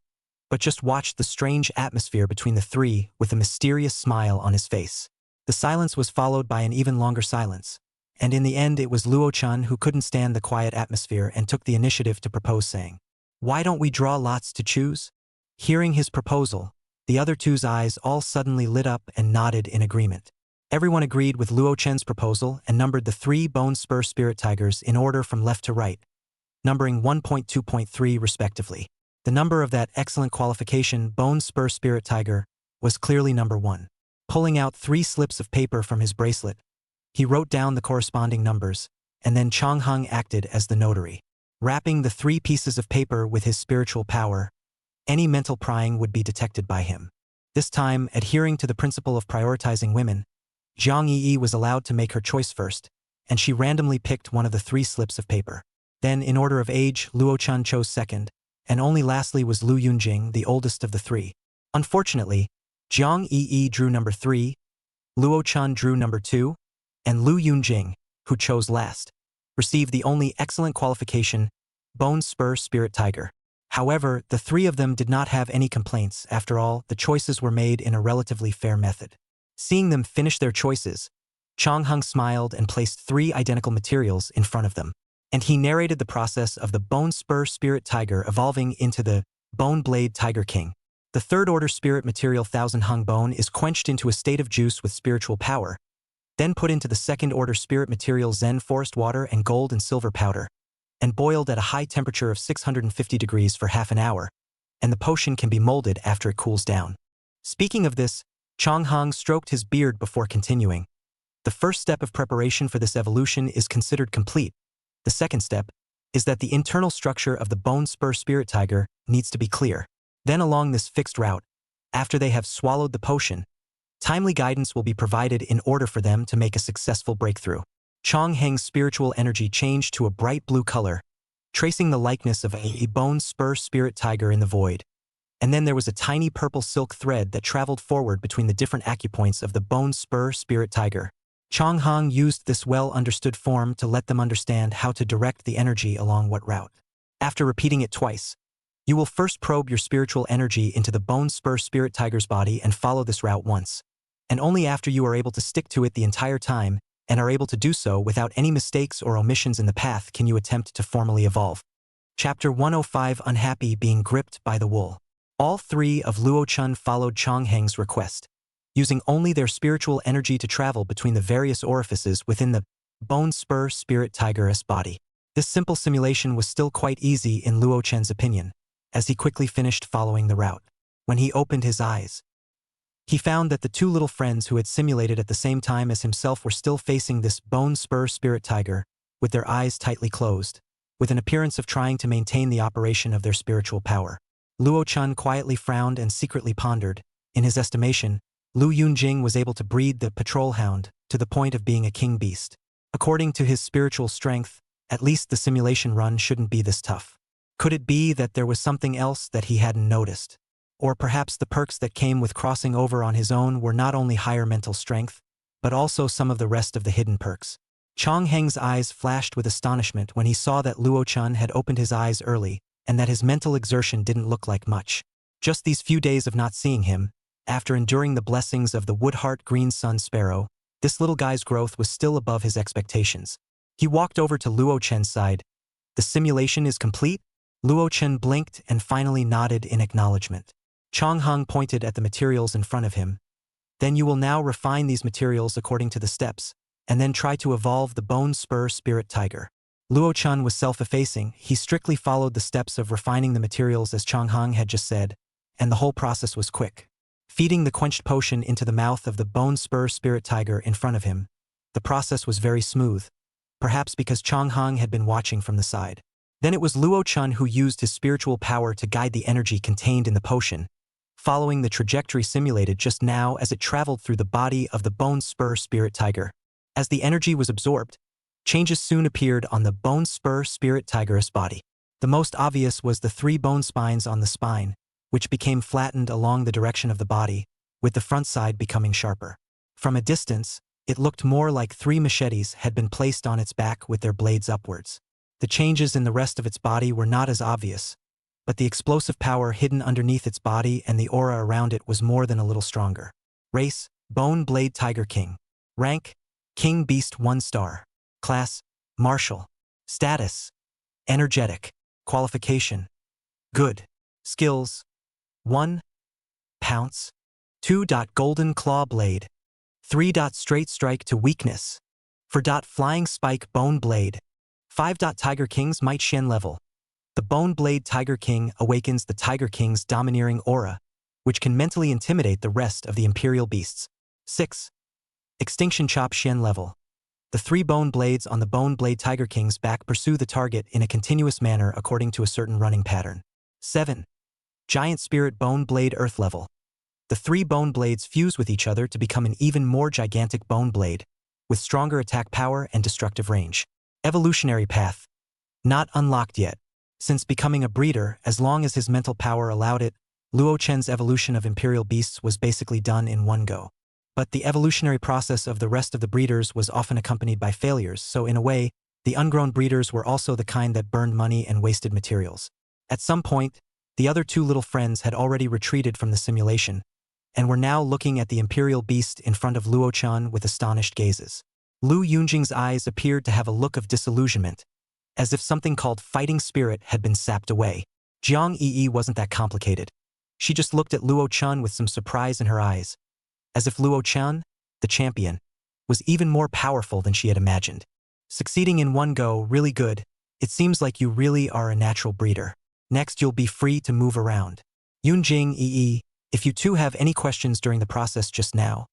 but just watched the strange atmosphere between the 3 with a mysterious smile on his face. The silence was followed by an even longer silence, and in the end it was Luo Chun who couldn't stand the quiet atmosphere and took the initiative to propose, saying, "Why don't we draw lots to choose?" Hearing his proposal, the other 2's eyes all suddenly lit up and nodded in agreement. Everyone agreed with Luo Chen's proposal and numbered the 3 Bone Spur Spirit Tigers in order from left to right, numbering 1.2.3 respectively. The number of that excellent qualification Bone Spur Spirit Tiger was clearly number 1. Pulling out 3 slips of paper from his bracelet, he wrote down the corresponding numbers, and then Chang Heng acted as the notary. Wrapping the 3 pieces of paper with his spiritual power, any mental prying would be detected by him. This time, adhering to the principle of prioritizing women, Jiang Yi was allowed to make her choice first, and she randomly picked one of the 3 slips of paper. Then, in order of age, Luo Chun chose second, and only lastly was Lu Yunjing, the oldest of the 3. Unfortunately, Jiang Yi drew number 3, Luo Chun drew number 2, and Lu Yunjing, who chose last, received the only excellent qualification, Bone Spur Spirit Tiger. However, the 3 of them did not have any complaints. After all, the choices were made in a relatively fair method. Seeing them finish their choices, Chang Heng smiled and placed 3 identical materials in front of them, and he narrated the process of the Bone Spur Spirit Tiger evolving into the Bone Blade Tiger King. The 3rd order spirit material 1000 Hung Bone is quenched into a state of juice with spiritual power, then put into the second-order spirit material Zen forest water and gold and silver powder, and boiled at a high temperature of 650 degrees for half an hour, and the potion can be molded after it cools down. Speaking of this, Chonghang stroked his beard before continuing. The first step of preparation for this evolution is considered complete. The second step is that the internal structure of the bone spur spirit tiger needs to be clear. Then along this fixed route, after they have swallowed the potion, timely guidance will be provided in order for them to make a successful breakthrough. Chonghang's spiritual energy changed to a bright blue color, tracing the likeness of a bone spur spirit tiger in the void. And then there was a tiny purple silk thread that traveled forward between the different acupoints of the bone spur spirit tiger. Chonghang used this well-understood form to let them understand how to direct the energy along what route. After repeating it twice, you will first probe your spiritual energy into the bone spur spirit tiger's body and follow this route once. And only after you are able to stick to it the entire time and are able to do so without any mistakes or omissions in the path can you attempt to formally evolve. Chapter 105 Unhappy Being Gripped by the Wool. All three of Luochun followed Chonghang's request, using only their spiritual energy to travel between the various orifices within the bone spur spirit tiger's body. This simple simulation was still quite easy in Luochun's opinion, as he quickly finished following the route. When he opened his eyes, he found that the two little friends who had simulated at the same time as himself were still facing this bone spur spirit tiger, with their eyes tightly closed, with an appearance of trying to maintain the operation of their spiritual power. Luochun quietly frowned and secretly pondered. In his estimation, Lu Yunjing was able to breed the patrol hound to the point of being a king beast. According to his spiritual strength, at least the simulation run shouldn't be this tough. Could it be that there was something else that he hadn't noticed? Or perhaps the perks that came with crossing over on his own were not only higher mental strength, but also some of the rest of the hidden perks. Chonghang's eyes flashed with astonishment when he saw that Luochun had opened his eyes early and that his mental exertion didn't look like much. Just these few days of not seeing him, after enduring the blessings of the Woodheart Green Sun Sparrow, this little guy's growth was still above his expectations. He walked over to Luochun's side. The simulation is complete? Luochun blinked and finally nodded in acknowledgement. Chonghang pointed at the materials in front of him. Then you will now refine these materials according to the steps, and then try to evolve the bone spur spirit tiger. Luochun was self-effacing. He strictly followed the steps of refining the materials as Chonghang had just said, and the whole process was quick. Feeding the quenched potion into the mouth of the bone spur spirit tiger in front of him, the process was very smooth, perhaps because Chonghang had been watching from the side. Then it was Luochun who used his spiritual power to guide the energy contained in the potion, following the trajectory simulated just now as it traveled through the body of the bone spur spirit tiger. As the energy was absorbed, changes soon appeared on the bone spur spirit tiger's body. The most obvious was the 3 bone spines on the spine, which became flattened along the direction of the body, with the front side becoming sharper. From a distance, it looked more like 3 machetes had been placed on its back with their blades upwards. The changes in the rest of its body were not as obvious, but the explosive power hidden underneath its body and the aura around it was more than a little stronger. Race, Bone Blade Tiger King. Rank, King Beast 1 star. Class, Martial. Status, Energetic. Qualification, Good. Skills, 1. Pounce. 2. Golden Claw Blade. 3. Straight Strike to Weakness. 4. Flying Spike Bone Blade. 5. Tiger King's Might Shen Level. The Bone Blade Tiger King awakens the Tiger King's domineering aura, which can mentally intimidate the rest of the Imperial Beasts. 6. Extinction Chop Shen Level. The 3 bone blades on the Bone Blade Tiger King's back pursue the target in a continuous manner according to a certain running pattern. 7. Giant Spirit Bone Blade Earth Level. The 3 bone blades fuse with each other to become an even more gigantic bone blade, with stronger attack power and destructive range. Evolutionary Path. Not unlocked yet. Since becoming a breeder, as long as his mental power allowed it, Luochun's evolution of Imperial Beasts was basically done in one go. But the evolutionary process of the rest of the breeders was often accompanied by failures, so in a way, the ungrown breeders were also the kind that burned money and wasted materials. At some point, the other 2 little friends had already retreated from the simulation, and were now looking at the Imperial Beast in front of Luochun with astonished gazes. Lu Yunjing's eyes appeared to have a look of disillusionment, as if something called fighting spirit had been sapped away. Jiang Yi wasn't that complicated. She just looked at Luochun with some surprise in her eyes, as if Luochun, the champion, was even more powerful than she had imagined. Succeeding in one go, really good. It seems like you really are a natural breeder. Next, you'll be free to move around. Yunjing Yi, if you two have any questions during the process just now,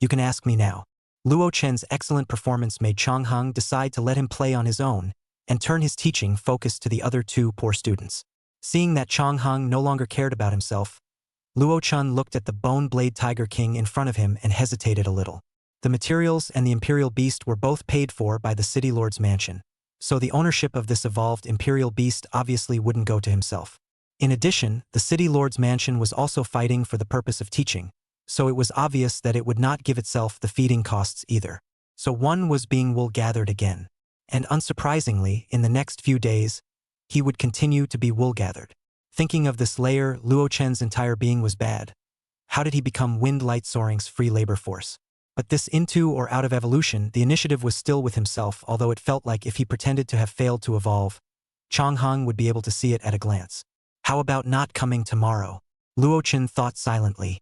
you can ask me now. Luo Chen's excellent performance made Chang Heng decide to let him play on his own and turn his teaching focus to the other two poor students. Seeing that Chang Heng no longer cared about himself, Luo Chen looked at the Bone Blade Tiger King in front of him and hesitated a little. The materials and the Imperial Beast were both paid for by the City Lord's mansion, so the ownership of this evolved Imperial Beast obviously wouldn't go to himself. In addition, the City Lord's mansion was also fighting for the purpose of teaching, so it was obvious that it would not give itself the feeding costs either. So one was being wool gathered again. And unsurprisingly, in the next few days, he would continue to be wool gathered. Thinking of this layer, Luo Chen's entire being was bad. How did he become Wind Light Soaring's free labor force? But this into or out of evolution, the initiative was still with himself, although it felt like if he pretended to have failed to evolve, Chang Heng would be able to see it at a glance. How about not coming tomorrow? Luo Chen thought silently.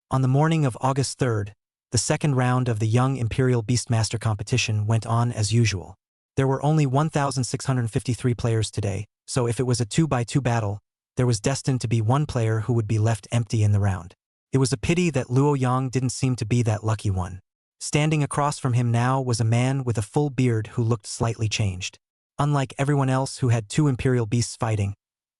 On the morning of August 3rd, the second round of the Young Imperial Beastmaster Competition went on as usual. There were only 1,653 players today, so if it was a 2-by-2 battle, there was destined to be one player who would be left empty in the round. It was a pity that Luo Yang didn't seem to be that lucky one. Standing across from him now was a man with a full beard who looked slightly changed. Unlike everyone else who had two Imperial Beasts fighting,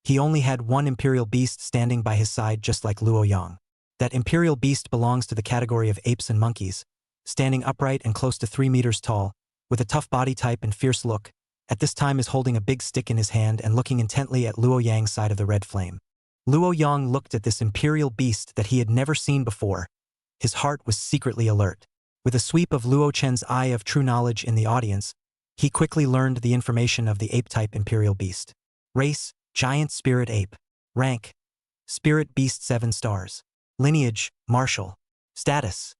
he only had one Imperial Beast standing by his side just like Luo Yang. That Imperial Beast belongs to the category of apes and monkeys, standing upright and close to 3 meters tall, with a tough body type and fierce look, at this time is holding a big stick in his hand and looking intently at Luo Yang's side of the red flame. Luo Yang looked at this Imperial Beast that he had never seen before. His heart was secretly alert. With a sweep of Luo Chen's eye of true knowledge in the audience, he quickly learned the information of the ape-type Imperial Beast. Race, Giant Spirit Ape. Rank, Spirit Beast 7 stars. Lineage, martial. Status,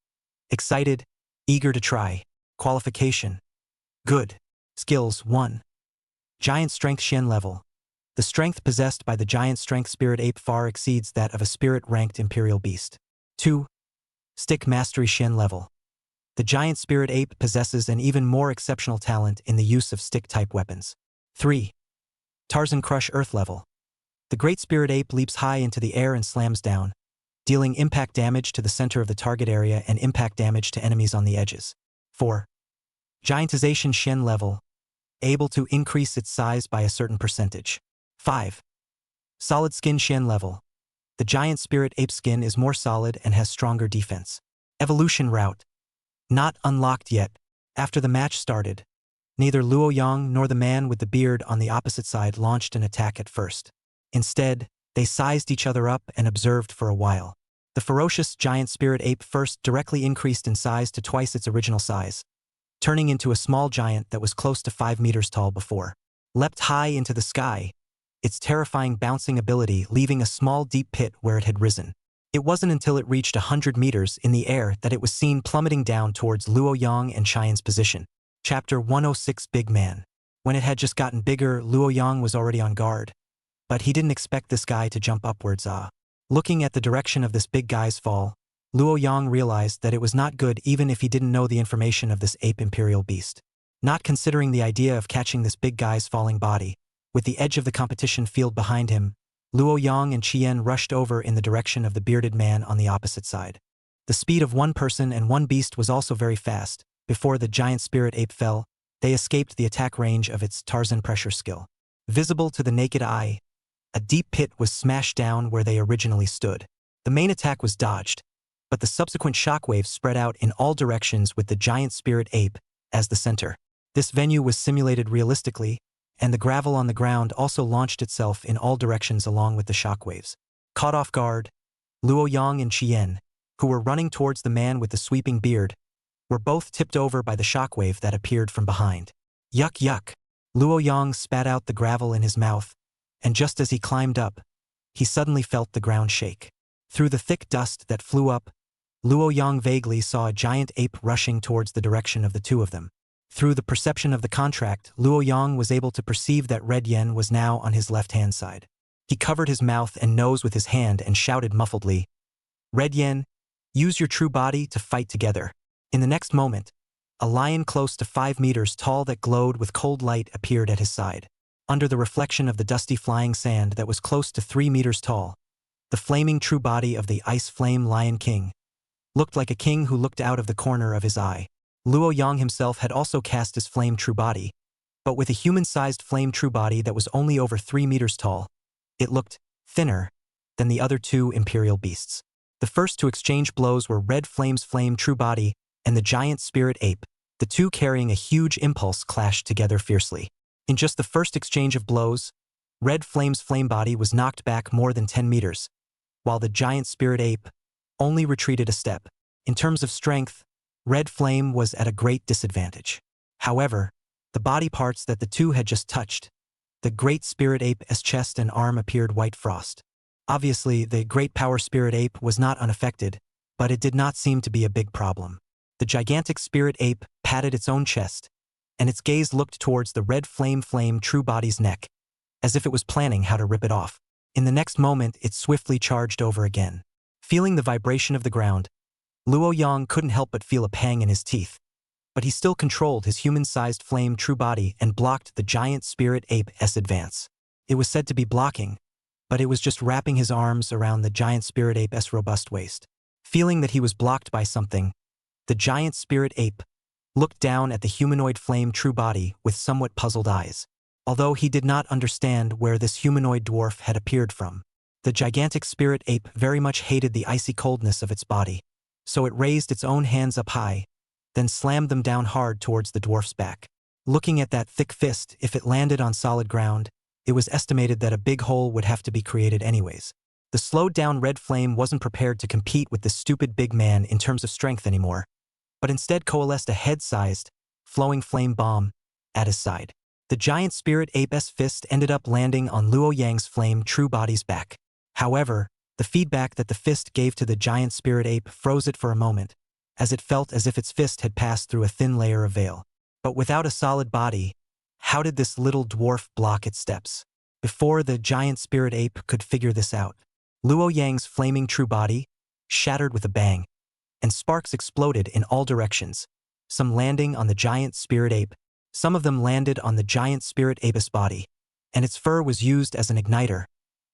excited, eager to try. Qualification, good. Skills, 1. Giant Strength Shen level. The strength possessed by the Giant Strength Spirit Ape far exceeds that of a Spirit-ranked Imperial Beast. 2. Stick Mastery Shen level. The Giant Spirit Ape possesses an even more exceptional talent in the use of stick-type weapons. 3. Tarzan Crush Earth level. The Great Spirit Ape leaps high into the air and slams down, dealing impact damage to the center of the target area and impact damage to enemies on the edges. 4. Giantization Shen level, able to increase its size by a certain percentage. 5. Solid Skin Shen level. The Giant Spirit Ape skin is more solid and has stronger defense. Evolution route. Not unlocked yet. After the match started, neither Luo Yang nor the man with the beard on the opposite side launched an attack at first. Instead, they sized each other up and observed for a while. The ferocious Giant Spirit Ape first directly increased in size to twice its original size, turning into a small giant that was close to 5 meters tall before. Leapt high into the sky, its terrifying bouncing ability leaving a small deep pit where it had risen. It wasn't until it reached 100 meters in the air that it was seen plummeting down towards Luo Yang and Qian's position. Chapter 106 Big Man. When it had just gotten bigger, Luo Yang was already on guard. But he didn't expect this guy to jump upwards. Looking at the direction of this big guy's fall, Luo Yang realized that it was not good even if he didn't know the information of this ape Imperial Beast. Not considering the idea of catching this big guy's falling body, with the edge of the competition field behind him, Luo Yang and Qian rushed over in the direction of the bearded man on the opposite side. The speed of one person and one beast was also very fast. Before the Giant Spirit Ape fell, they escaped the attack range of its Tarzan pressure skill. Visible to the naked eye, a deep pit was smashed down where they originally stood. The main attack was dodged, but the subsequent shockwaves spread out in all directions with the Giant Spirit Ape as the center. This venue was simulated realistically, and the gravel on the ground also launched itself in all directions along with the shockwaves. Caught off guard, Luo Yang and Qian, who were running towards the man with the sweeping beard, were both tipped over by the shockwave that appeared from behind. Yuck yuck! Luo Yang spat out the gravel in his mouth, and just as he climbed up, he suddenly felt the ground shake. Through the thick dust that flew up, Luo Yang vaguely saw a giant ape rushing towards the direction of the two of them. Through the perception of the contract, Luo Yang was able to perceive that Red Yen was now on his left-hand side. He covered his mouth and nose with his hand and shouted muffledly, "Red Yen, use your true body to fight together." In the next moment, A lion close to 5 meters tall that glowed with cold light appeared at his side. Under the reflection of the dusty flying sand that was close to 3 meters tall, the flaming true body of the Ice Flame Lion King looked like a king who looked out of the corner of his eye. Luo Yang himself had also cast his flame true body, but with a human-sized flame true body that was only over 3 meters tall, it looked thinner than the other two imperial beasts. The first to exchange blows were Red Flame's flame true body and the giant spirit ape. The two carrying a huge impulse clashed together fiercely. In just the first exchange of blows, Red Flame's flame body was knocked back more than 10 meters, while the giant spirit ape only retreated a step. In terms of strength, Red Flame was at a great disadvantage. However, the body parts that the two had just touched, the great spirit ape's chest and arm appeared white frost. Obviously, the great power spirit ape was not unaffected, but it did not seem to be a big problem. The gigantic spirit ape patted its own chest, and its gaze looked towards the Red Flame true body's neck, as if it was planning how to rip it off. In the next moment, it swiftly charged over again. Feeling the vibration of the ground, Luo Yang couldn't help but feel a pang in his teeth, but he still controlled his human-sized flame true body and blocked the giant spirit ape's advance. It was said to be blocking, but it was just wrapping his arms around the giant spirit ape's robust waist. Feeling that he was blocked by something, the giant spirit ape looked down at the humanoid flame true body with somewhat puzzled eyes. Although he did not understand where this humanoid dwarf had appeared from, the gigantic spirit ape very much hated the icy coldness of its body, so it raised its own hands up high, then slammed them down hard towards the dwarf's back. Looking at that thick fist, if it landed on solid ground, it was estimated that a big hole would have to be created anyways. The slowed-down Red Flame wasn't prepared to compete with this stupid big man in terms of strength anymore, but instead coalesced a head-sized, flowing flame bomb at his side. The giant spirit ape's fist ended up landing on Luo Yang's flame true body's back. However, the feedback that the fist gave to the giant spirit ape froze it for a moment, as it felt as if its fist had passed through a thin layer of veil. But without a solid body, how did this little dwarf block its steps? Before the giant spirit ape could figure this out, Luo Yang's flaming true body shattered with a bang, and sparks exploded in all directions, some landing on the giant spirit ape. Some of them landed on the giant spirit ape's body, and its fur was used as an igniter.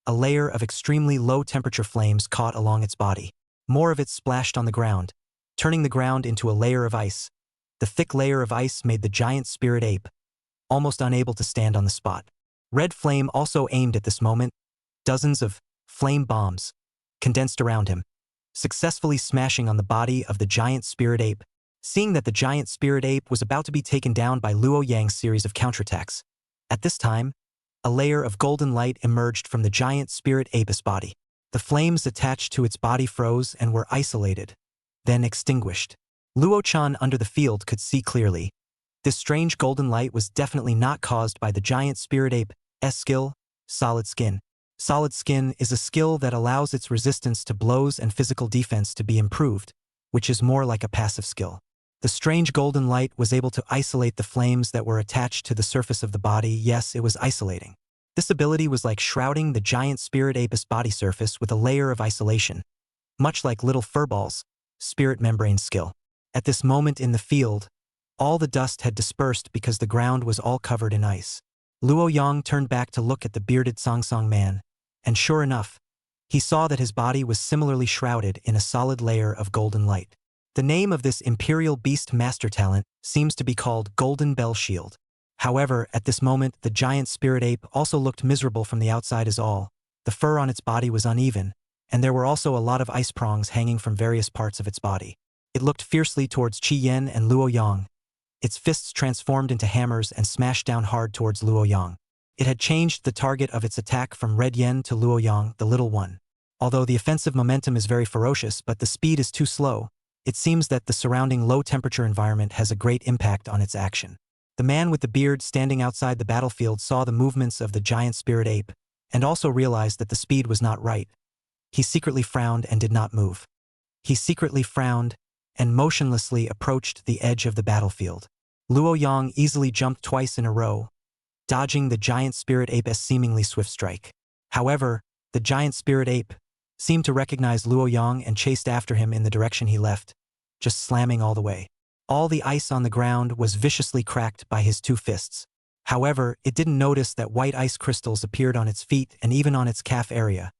A layer of extremely low-temperature flames caught along its body. More of it splashed on the ground, turning the ground into a layer of ice. The thick layer of ice made the giant spirit ape almost unable to stand on the spot. Red Flame also aimed at this moment. Dozens of flame bombs condensed around him, successfully smashing on the body of the giant spirit ape. Seeing that the giant spirit ape was about to be taken down by Luo Yang's series of counterattacks, at this time, a layer of golden light emerged from the giant spirit ape's body. The flames attached to its body froze and were isolated, then extinguished. Luo-chan under the field could see clearly. This strange golden light was definitely not caused by the giant spirit ape's skill, Solid Skin. Solid Skin is a skill that allows its resistance to blows and physical defense to be improved, which is more like a passive skill. The strange golden light was able to isolate the flames that were attached to the surface of the body. Yes, it was isolating. This ability was like shrouding the giant spirit ape's body surface with a layer of isolation, much like little furballs, spirit membrane skill. At this moment in the field, all the dust had dispersed because the ground was all covered in ice. Luo Yang turned back to look at the bearded Song man, and sure enough, he saw that his body was similarly shrouded in a solid layer of golden light. The name of this Imperial Beast Master talent seems to be called Golden Bell Shield. However, at this moment, the giant spirit ape also looked miserable from the outside as all. The fur on its body was uneven, and there were also a lot of ice prongs hanging from various parts of its body. It looked fiercely towards Qi Yan and Luo Yang. Its fists transformed into hammers and smashed down hard towards Luo Yang. It had changed the target of its attack from Red Yen to Luo Yang, the little one. Although the offensive momentum is very ferocious, but the speed is too slow, it seems that the surrounding low-temperature environment has a great impact on its action. The man with the beard standing outside the battlefield saw the movements of the giant spirit ape, and also realized that the speed was not right. He secretly frowned and did not move. He secretly frowned and motionlessly approached the edge of the battlefield. Luo Yang easily jumped twice in a row, dodging the giant spirit ape's seemingly swift strike. However, the giant spirit ape seemed to recognize Luo Yang and chased after him in the direction he left, just slamming all the way. All the ice on the ground was viciously cracked by his two fists. However, it didn't notice that white ice crystals appeared on its feet and even on its calf area,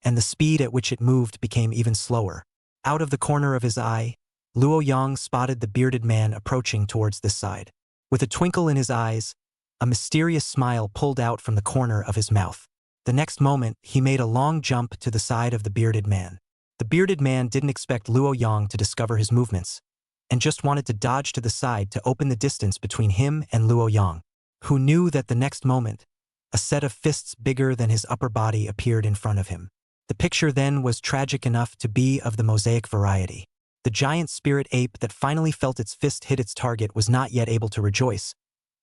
and the speed at which it moved became even slower. Out of the corner of his eye, Luo Yang spotted the bearded man approaching towards this side. With a twinkle in his eyes, a mysterious smile pulled out from the corner of his mouth. The next moment, he made a long jump to the side of the bearded man. The bearded man didn't expect Luo Yang to discover his movements, and just wanted to dodge to the side to open the distance between him and Luo Yang, who knew that the next moment, a set of fists bigger than his upper body appeared in front of him. The picture then was tragic enough to be of the mosaic variety. The giant spirit ape that finally felt its fist hit its target was not yet able to rejoice,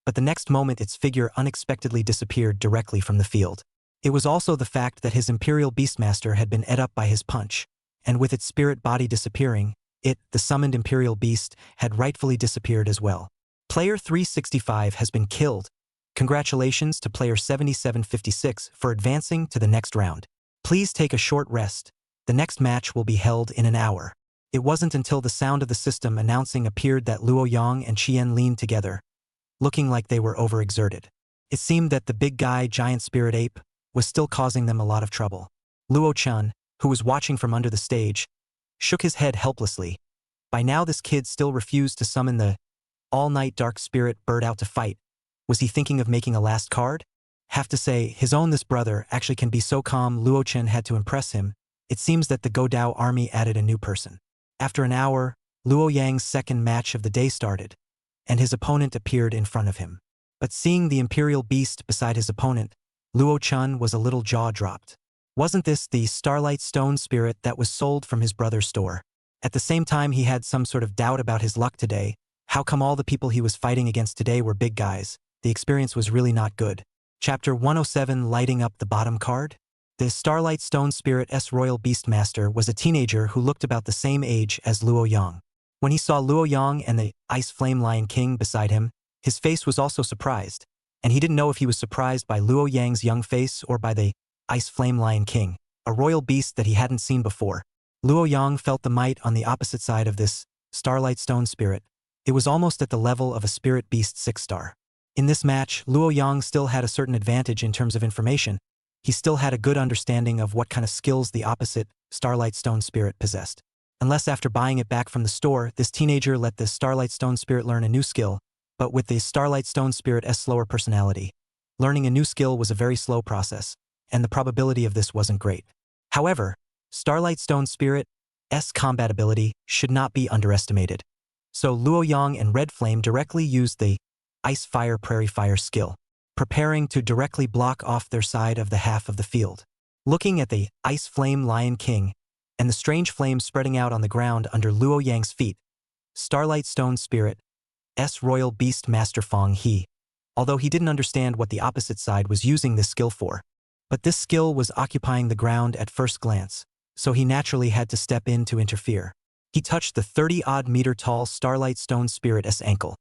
but the next moment its figure unexpectedly disappeared directly from the field. It was also the fact that his Imperial Beastmaster had been ate up by his punch, and with its spirit body disappearing, it, the summoned Imperial Beast, had rightfully disappeared as well. Player 365 has been killed. Congratulations to player 7756 for advancing to the next round. Please take a short rest. The next match will be held in an hour. It wasn't until the sound of the system announcing appeared that Luo Yang and Qian leaned together, looking like they were overexerted. It seemed that the big guy, giant spirit ape, was still causing them a lot of trouble. Luo Chun, who was watching from under the stage, shook his head helplessly. By now this kid still refused to summon the all-night dark spirit bird out to fight. Was he thinking of making a last card? Have to say, his own this brother actually can be so calm. Luo Chen had to impress him. It seems that the Godao army added a new person. After an hour, Luo Yang's second match of the day started, and his opponent appeared in front of him. But seeing the Imperial Beast beside his opponent, Luo Chun was a little jaw-dropped. Wasn't this the Starlight Stone spirit that was sold from his brother's store? At the same time he had some sort of doubt about his luck today. How come all the people he was fighting against today were big guys? The experience was really not good. Chapter 107, lighting up the bottom card? The Starlight Stone Spirit S Royal Beastmaster was a teenager who looked about the same age as Luo Yang. When he saw Luo Yang and the Ice Flame Lion King beside him, his face was also surprised, and he didn't know if he was surprised by Luo Yang's young face or by the Ice Flame Lion King, a royal beast that he hadn't seen before. Luo Yang felt the might on the opposite side of this Starlight Stone Spirit. It was almost at the level of a Spirit Beast 6-star. In this match, Luo Yang still had a certain advantage in terms of information. He still had a good understanding of what kind of skills the opposite Starlight Stone Spirit possessed. Unless after buying it back from the store, this teenager let the Starlight Stone Spirit learn a new skill, but with the Starlight Stone Spirit's slower personality. Learning a new skill was a very slow process, and the probability of this wasn't great. However, Starlight Stone Spirit's combat ability should not be underestimated. So Luo Yang and Red Flame directly used the Ice Fire Prairie Fire skill, preparing to directly block off their side of the half of the field. Looking at the Ice Flame Lion King and the strange flame spreading out on the ground under Luo Yang's feet, Starlight Stone Spirit S Royal Beastmaster Fong He, although he didn't understand what the opposite side was using this skill for. But this skill was occupying the ground at first glance, so he naturally had to step in to interfere. He touched the 30-odd meter tall Starlight Stone Spirit's ankle,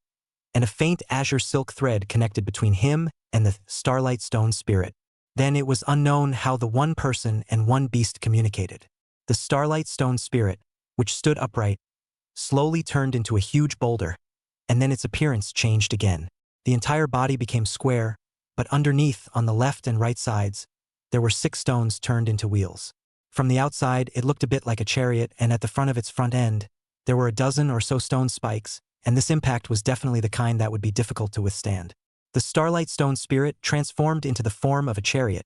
and a faint azure silk thread connected between him and the Starlight Stone Spirit. Then it was unknown how the one person and one beast communicated. The Starlight Stone Spirit, which stood upright, slowly turned into a huge boulder, and then its appearance changed again. The entire body became square, but underneath, on the left and right sides, there were 6 stones turned into wheels. From the outside, it looked a bit like a chariot, and at the front of its front end, there were a dozen or so stone spikes, and this impact was definitely the kind that would be difficult to withstand. The Starlight Stone Spirit transformed into the form of a chariot,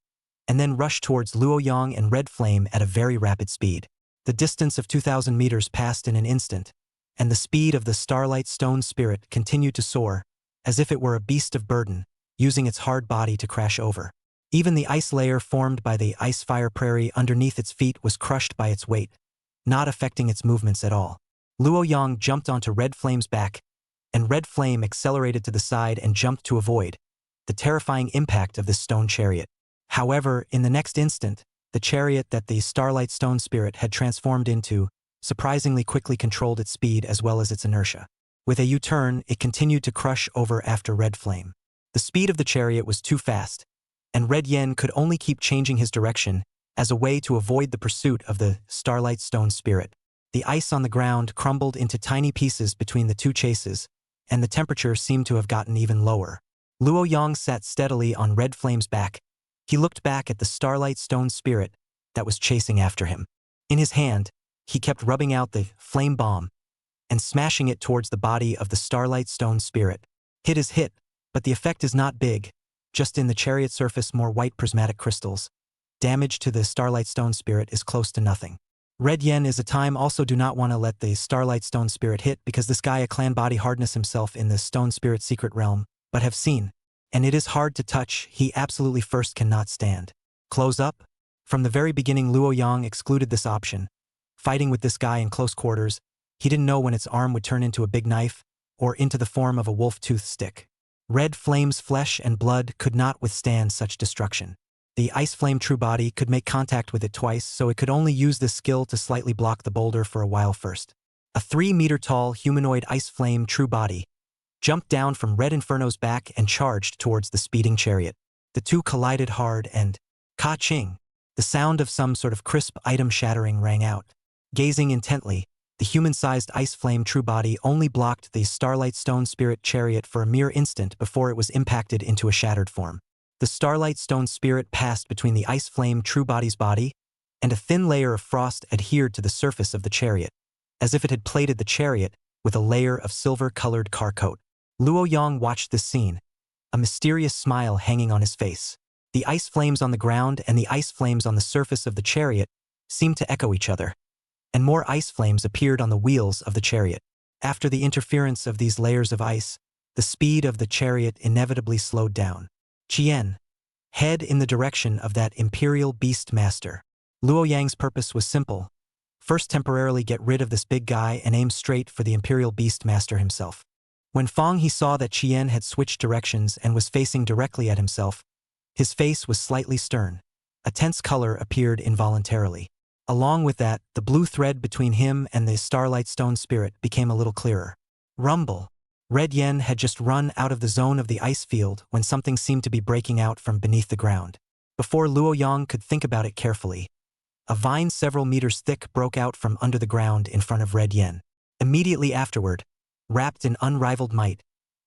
and then rushed towards Luo Yang and Red Flame at a very rapid speed. The distance of 2,000 meters passed in an instant, and the speed of the Starlight Stone Spirit continued to soar, as if it were a beast of burden, using its hard body to crash over. Even the ice layer formed by the Ice Fire Prairie underneath its feet was crushed by its weight, not affecting its movements at all. Luo Yang jumped onto Red Flame's back, and Red Flame accelerated to the side and jumped to avoid the terrifying impact of this stone chariot. However, in the next instant, the chariot that the Starlight Stone Spirit had transformed into surprisingly quickly controlled its speed as well as its inertia. With a U-turn, it continued to crush over after Red Flame. The speed of the chariot was too fast, and Red Yen could only keep changing his direction as a way to avoid the pursuit of the Starlight Stone Spirit. The ice on the ground crumbled into tiny pieces between the two chases, and the temperature seemed to have gotten even lower. Luo Yang sat steadily on Red Flame's back. He looked back at the Starlight Stone spirit that was chasing after him. In his hand, he kept rubbing out the flame bomb and smashing it towards the body of the Starlight Stone spirit. Hit is hit, but the effect is not big, just in the chariot surface more white prismatic crystals. Damage to the Starlight Stone spirit is close to nothing. Red Yen is a time also do not want to let the Starlight Stone spirit hit because this guy a clan body hardness himself in the Stone Spirit secret realm, but have seen. And it is hard to touch, he absolutely first cannot stand. Close up? From the very beginning Luo Yang excluded this option. Fighting with this guy in close quarters, he didn't know when its arm would turn into a big knife, or into the form of a wolf tooth stick. Red Flame's flesh and blood could not withstand such destruction. The Ice Flame True Body could make contact with it twice, so it could only use this skill to slightly block the boulder for a while first. A 3-meter-tall humanoid Ice Flame True Body jumped down from Red Inferno's back and charged towards the speeding chariot. The two collided hard and, Ka-ching, the sound of some sort of crisp item shattering rang out. Gazing intently, the human-sized Ice Flame True Body only blocked the Starlight Stone Spirit chariot for a mere instant before it was impacted into a shattered form. The Starlight Stone Spirit passed between the Ice Flame True Body's body, and a thin layer of frost adhered to the surface of the chariot, as if it had plated the chariot with a layer of silver-colored car coat. Luo Yang watched this scene, a mysterious smile hanging on his face. The ice flames on the ground and the ice flames on the surface of the chariot seemed to echo each other, and more ice flames appeared on the wheels of the chariot. After the interference of these layers of ice, the speed of the chariot inevitably slowed down. Chien, head in the direction of that Imperial Beastmaster. Luo Yang's purpose was simple. First temporarily get rid of this big guy and aim straight for the Imperial Beastmaster himself. When Fong he saw that Chien had switched directions and was facing directly at himself, his face was slightly stern. A tense color appeared involuntarily. Along with that, the blue thread between him and the Starlight Stone Spirit became a little clearer. Rumble. Red Yen had just run out of the zone of the ice field when something seemed to be breaking out from beneath the ground. Before Luo Yang could think about it carefully, a vine several meters thick broke out from under the ground in front of Red Yen. Immediately afterward, wrapped in unrivaled might,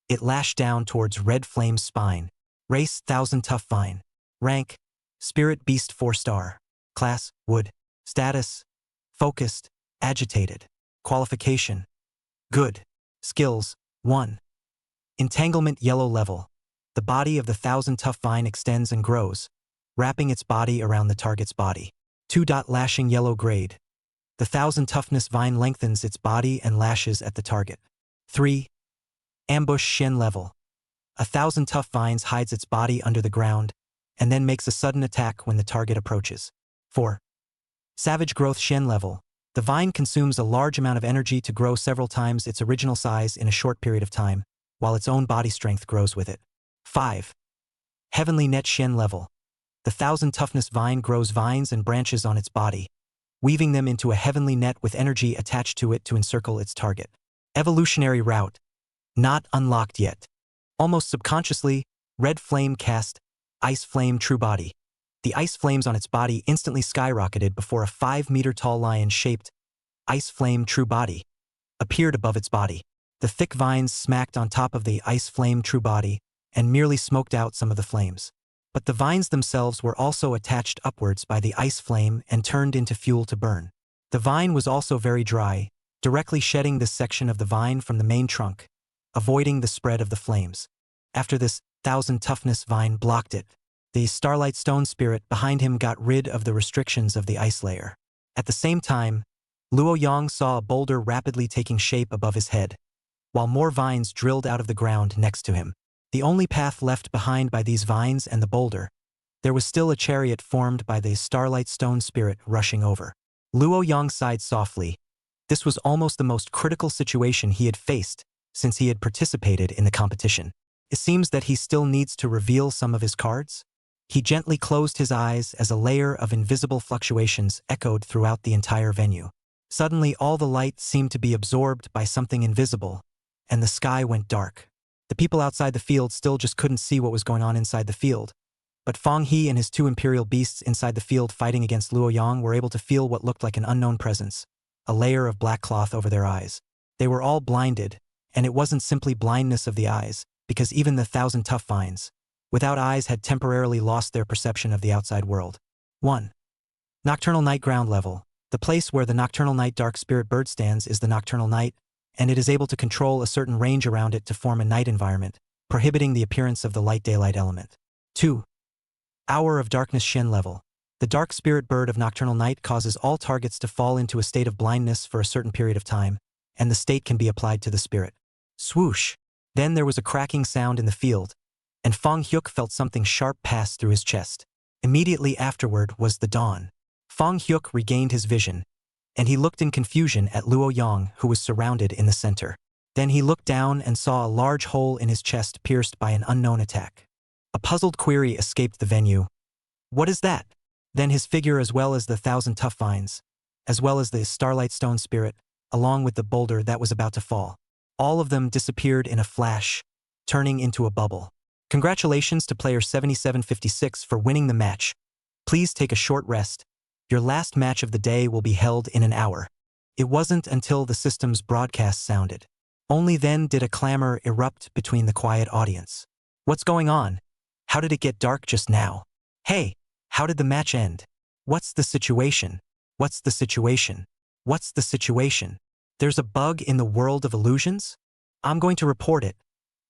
it lashed down towards Red Flame's spine. Race, 1000 Tough Vine. Rank, Spirit Beast 4-star. Class, Wood. Status, Focused, Agitated. Qualification, Good. Skills, 1. Entanglement Yellow Level. The body of the 1000 Tough Vine extends and grows, wrapping its body around the target's body. 2. Lashing Yellow Grade. The 1000 Toughness Vine lengthens its body and lashes at the target. 3. Ambush Shen Level. 1000 Tough Vines hides its body under the ground and then makes a sudden attack when the target approaches. 4. Savage Growth Shen Level. The vine consumes a large amount of energy to grow several times its original size in a short period of time, while its own body strength grows with it. 5. Heavenly Net Shen Level. The 1000 Toughness Vine grows vines and branches on its body, weaving them into a heavenly net with energy attached to it to encircle its target. Evolutionary Route. Not unlocked yet. Almost subconsciously, Red Flame cast Ice Flame True Body. The ice flames on its body instantly skyrocketed before a 5-meter-tall lion-shaped Ice Flame True Body appeared above its body. The thick vines smacked on top of the Ice Flame True Body and merely smoked out some of the flames. But the vines themselves were also attached upwards by the ice flame and turned into fuel to burn. The vine was also very dry, directly shedding this section of the vine from the main trunk, avoiding the spread of the flames. After this, 1000 Toughness Vine blocked it. The Starlight Stone Spirit behind him got rid of the restrictions of the ice layer. At the same time, Luo Yang saw a boulder rapidly taking shape above his head, while more vines drilled out of the ground next to him. The only path left behind by these vines and the boulder, there was still a chariot formed by the Starlight Stone Spirit rushing over. Luo Yang sighed softly. This was almost the most critical situation he had faced since he had participated in the competition. It seems that he still needs to reveal some of his cards. He gently closed his eyes as a layer of invisible fluctuations echoed throughout the entire venue. Suddenly all the light seemed to be absorbed by something invisible, and the sky went dark. The people outside the field still just couldn't see what was going on inside the field, but Fong He and his 2 imperial beasts inside the field fighting against Luo Yang were able to feel what looked like an unknown presence. a layer of black cloth over their eyes. They were all blinded, and it wasn't simply blindness of the eyes, because even the 1,000 tough vines without eyes had temporarily lost their perception of the outside world. 1. Nocturnal Night Ground Level. The place where the Nocturnal Night Dark Spirit Bird stands is the Nocturnal Night, and it is able to control a certain range around it to form a night environment, prohibiting the appearance of the light-daylight element. 2. Hour of Darkness Shen Level. The Dark Spirit Bird of Nocturnal Night causes all targets to fall into a state of blindness for a certain period of time, and the state can be applied to the spirit. Swoosh! Then there was a cracking sound in the field, and Fong Hyuk felt something sharp pass through his chest. Immediately afterward was the dawn. Fong Hyuk regained his vision, and he looked in confusion at Luo Yang, who was surrounded in the center. Then he looked down and saw a large hole in his chest pierced by an unknown attack. A puzzled query escaped the venue. What is that? Then his figure, as well as the 1,000 tough vines, as well as the Starlight Stone Spirit, along with the boulder that was about to fall, all of them disappeared in a flash, turning into a bubble. Congratulations to player 7756 for winning the match. Please take a short rest. Your last match of the day will be held in an hour. It wasn't until the system's broadcast sounded. Only then did a clamor erupt between the quiet audience. What's going on? How did it get dark just now? Hey, how did the match end? What's the situation? What's the situation? What's the situation? There's a bug in the world of illusions? I'm going to report it.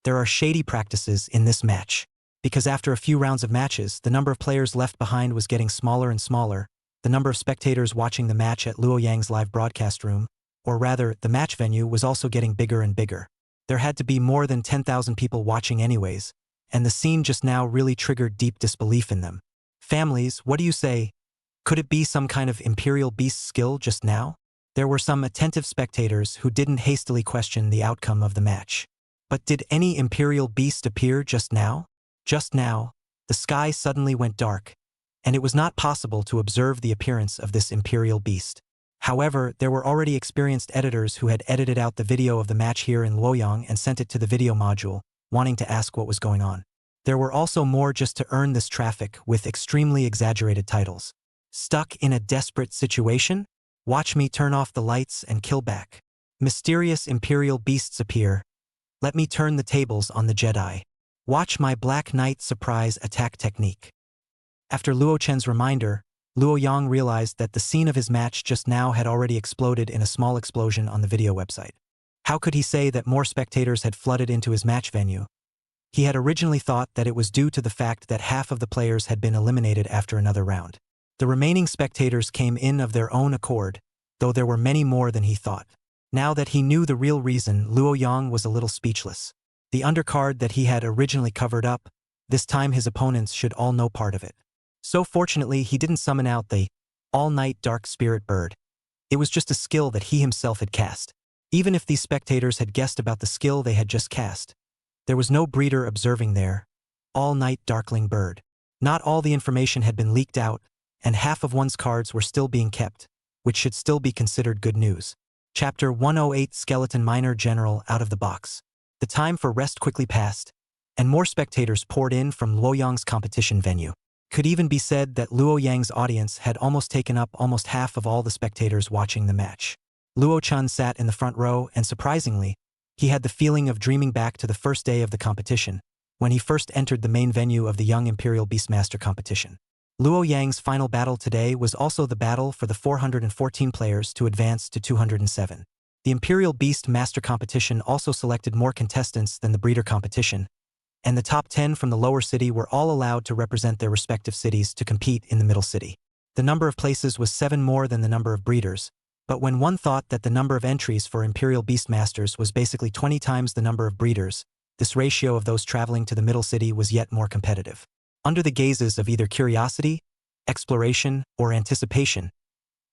There are shady practices in this match. Because after a few rounds of matches, the number of players left behind was getting smaller and smaller. The number of spectators watching the match at Luo Yang's live broadcast room, or rather, the match venue, was also getting bigger and bigger. There had to be more than 10,000 people watching anyways, and the scene just now really triggered deep disbelief in them. Families, what do you say? Could it be some kind of Imperial Beast skill just now? There were some attentive spectators who didn't hastily question the outcome of the match. But did any Imperial Beast appear just now? Just now, the sky suddenly went dark, and it was not possible to observe the appearance of this Imperial Beast. However, there were already experienced editors who had edited out the video of the match here in Luoyang and sent it to the video module, wanting to ask what was going on. There were also more just to earn this traffic with extremely exaggerated titles. Stuck in a desperate situation? Watch me turn off the lights and kill back. Mysterious Imperial Beasts appear. Let me turn the tables on the Jedi. Watch my Black Knight surprise attack technique. After Luo Chen's reminder, Luo Yang realized that the scene of his match just now had already exploded in a small explosion on the video website. How could he say that more spectators had flooded into his match venue? He had originally thought that it was due to the fact that half of the players had been eliminated after another round. The remaining spectators came in of their own accord, though there were many more than he thought. Now that he knew the real reason, Luo Yang was a little speechless. The undercard that he had originally covered up, this time his opponents should all know part of it. So fortunately, he didn't summon out the all-night dark spirit bird. It was just a skill that he himself had cast. Even if these spectators had guessed about the skill they had just cast, there was no breeder observing their all-night darkling bird. Not all the information had been leaked out, and half of one's cards were still being kept, which should still be considered good news. Chapter 108 Skeleton Miner General out of the box. The time for rest quickly passed, and more spectators poured in from Luoyang's competition venue. Could even be said that Luo Yang's audience had almost taken up almost half of all the spectators watching the match. Luo Chun sat in the front row, and surprisingly, he had the feeling of dreaming back to the first day of the competition, when he first entered the main venue of the Young Imperial Beastmaster Competition. Luo Yang's final battle today was also the battle for the 414 players to advance to 207. The Imperial Beast Master Competition also selected more contestants than the breeder competition, and the top 10 from the lower city were all allowed to represent their respective cities to compete in the middle city. The number of places was 7 more than the number of breeders, but when one thought that the number of entries for Imperial Beastmasters was basically 20 times the number of breeders, this ratio of those traveling to the middle city was yet more competitive. Under the gazes of either curiosity, exploration, or anticipation,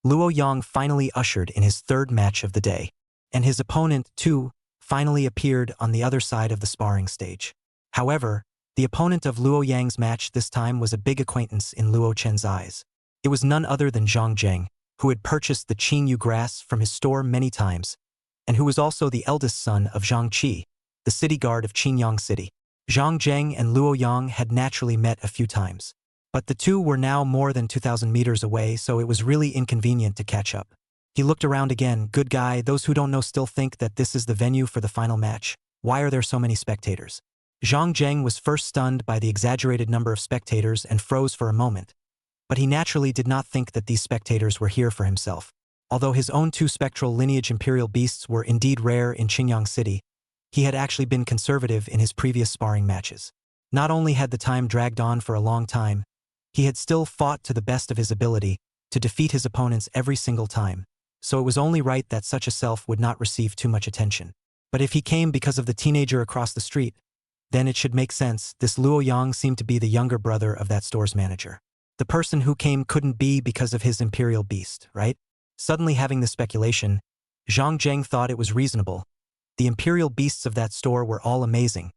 Luo Yang finally ushered in his third match of the day, and his opponent, too, finally appeared on the other side of the sparring stage. However, the opponent of Luo Yang's match this time was a big acquaintance in Luo Chen's eyes. It was none other than Zhang Zheng, who had purchased the Ching Yu grass from his store many times, and who was also the eldest son of Zhang Qi, the city guard of Qingyang City. Zhang Zheng and Luo Yang had naturally met a few times, but the two were now more than 2,000 meters away, so it was really inconvenient to catch up. He looked around again. Good guy, those who don't know still think that this is the venue for the final match. Why are there so many spectators? Zhang Zheng was first stunned by the exaggerated number of spectators and froze for a moment. But he naturally did not think that these spectators were here for himself. Although his own 2 spectral lineage imperial beasts were indeed rare in Qingyang City, he had actually been conservative in his previous sparring matches. Not only had the time dragged on for a long time, he had still fought to the best of his ability to defeat his opponents every single time, so it was only right that such a self would not receive too much attention. But if he came because of the teenager across the street, then it should make sense. This Luo Yang seemed to be the younger brother of that store's manager. The person who came couldn't be because of his imperial beast, right? Suddenly having this speculation, Zhang Zheng thought it was reasonable. The imperial beasts of that store were all amazing.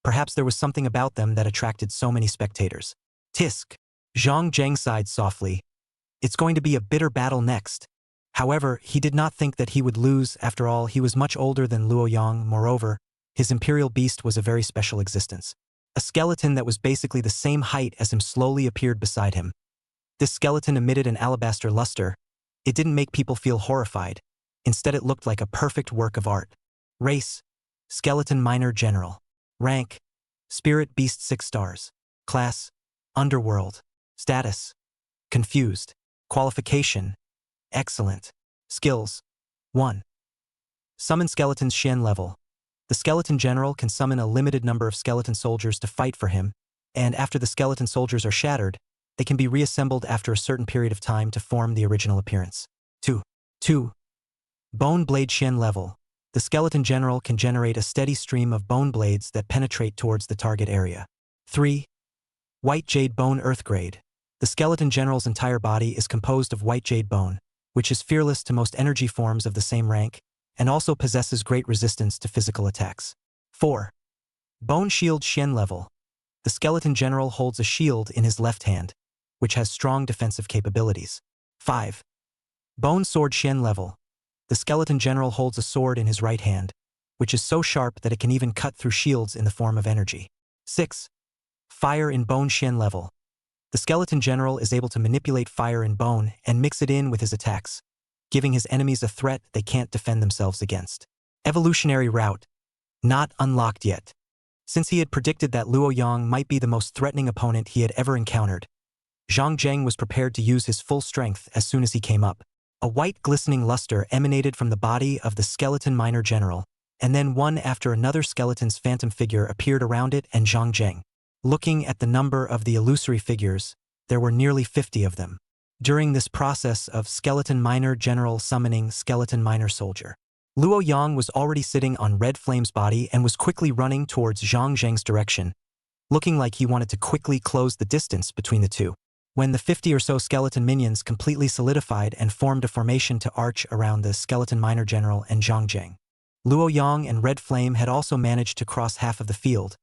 Perhaps there was something about them that attracted so many spectators. Tisk. Zhang Zheng sighed softly. It's going to be a bitter battle next. However, he did not think that he would lose. After all, he was much older than Luo Yang. Moreover, his imperial beast was a very special existence. A skeleton that was basically the same height as him slowly appeared beside him. This skeleton emitted an alabaster luster. It didn't make people feel horrified. Instead, it looked like a perfect work of art. Race: Skeleton Minor General. Rank: Spirit Beast 6 stars. Class: Underworld. Status: Confused. Qualification: Excellent. Skills: 1. Summon Skeletons Xian level. The Skeleton General can summon a limited number of skeleton soldiers to fight for him, and after the skeleton soldiers are shattered, they can be reassembled after a certain period of time to form the original appearance. 2. Bone Blade Xian level. The Skeleton General can generate a steady stream of bone blades that penetrate towards the target area. 3. White Jade Bone Earth Grade. The Skeleton General's entire body is composed of white jade bone, which is fearless to most energy forms of the same rank, and also possesses great resistance to physical attacks. 4. Bone Shield Xian level. The Skeleton General holds a shield in his left hand, which has strong defensive capabilities. 5. Bone Sword Xian level. The Skeleton General holds a sword in his right hand, which is so sharp that it can even cut through shields in the form of energy. 6. Fire in Bone Xian level. The Skeleton General is able to manipulate fire in bone and mix it in with his attacks, giving his enemies a threat they can't defend themselves against. Evolutionary Route. Not unlocked yet. Since he had predicted that Luo Yang might be the most threatening opponent he had ever encountered, Zhang Zheng was prepared to use his full strength as soon as he came up. A white glistening luster emanated from the body of the Skeleton Minor General, and then one after another skeleton's phantom figure appeared around it and Zhang Zheng. Looking at the number of the illusory figures, there were nearly 50 of them. During this process of Skeleton Minor General summoning Skeleton Minor Soldier, Luo Yang was already sitting on Red Flame's body and was quickly running towards Zhang Zheng's direction, looking like he wanted to quickly close the distance between the two. When the 50 or so skeleton minions completely solidified and formed a formation to arch around the Skeleton Minor General and Zhang Zheng, Luo Yang and Red Flame had also managed to cross half of the field,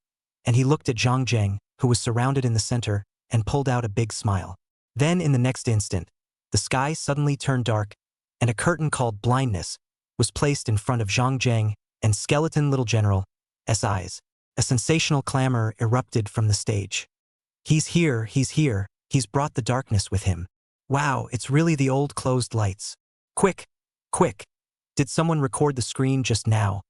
and he looked at Zhang Zheng, who was surrounded in the center, and pulled out a big smile. Then in the next instant, the sky suddenly turned dark, and a curtain called blindness was placed in front of Zhang Zheng and Skeleton Little General's eyes. A sensational clamor erupted from the stage. He's here, he's brought the darkness with him. Wow, it's really the old closed lights. Quick! Did someone record the screen just now?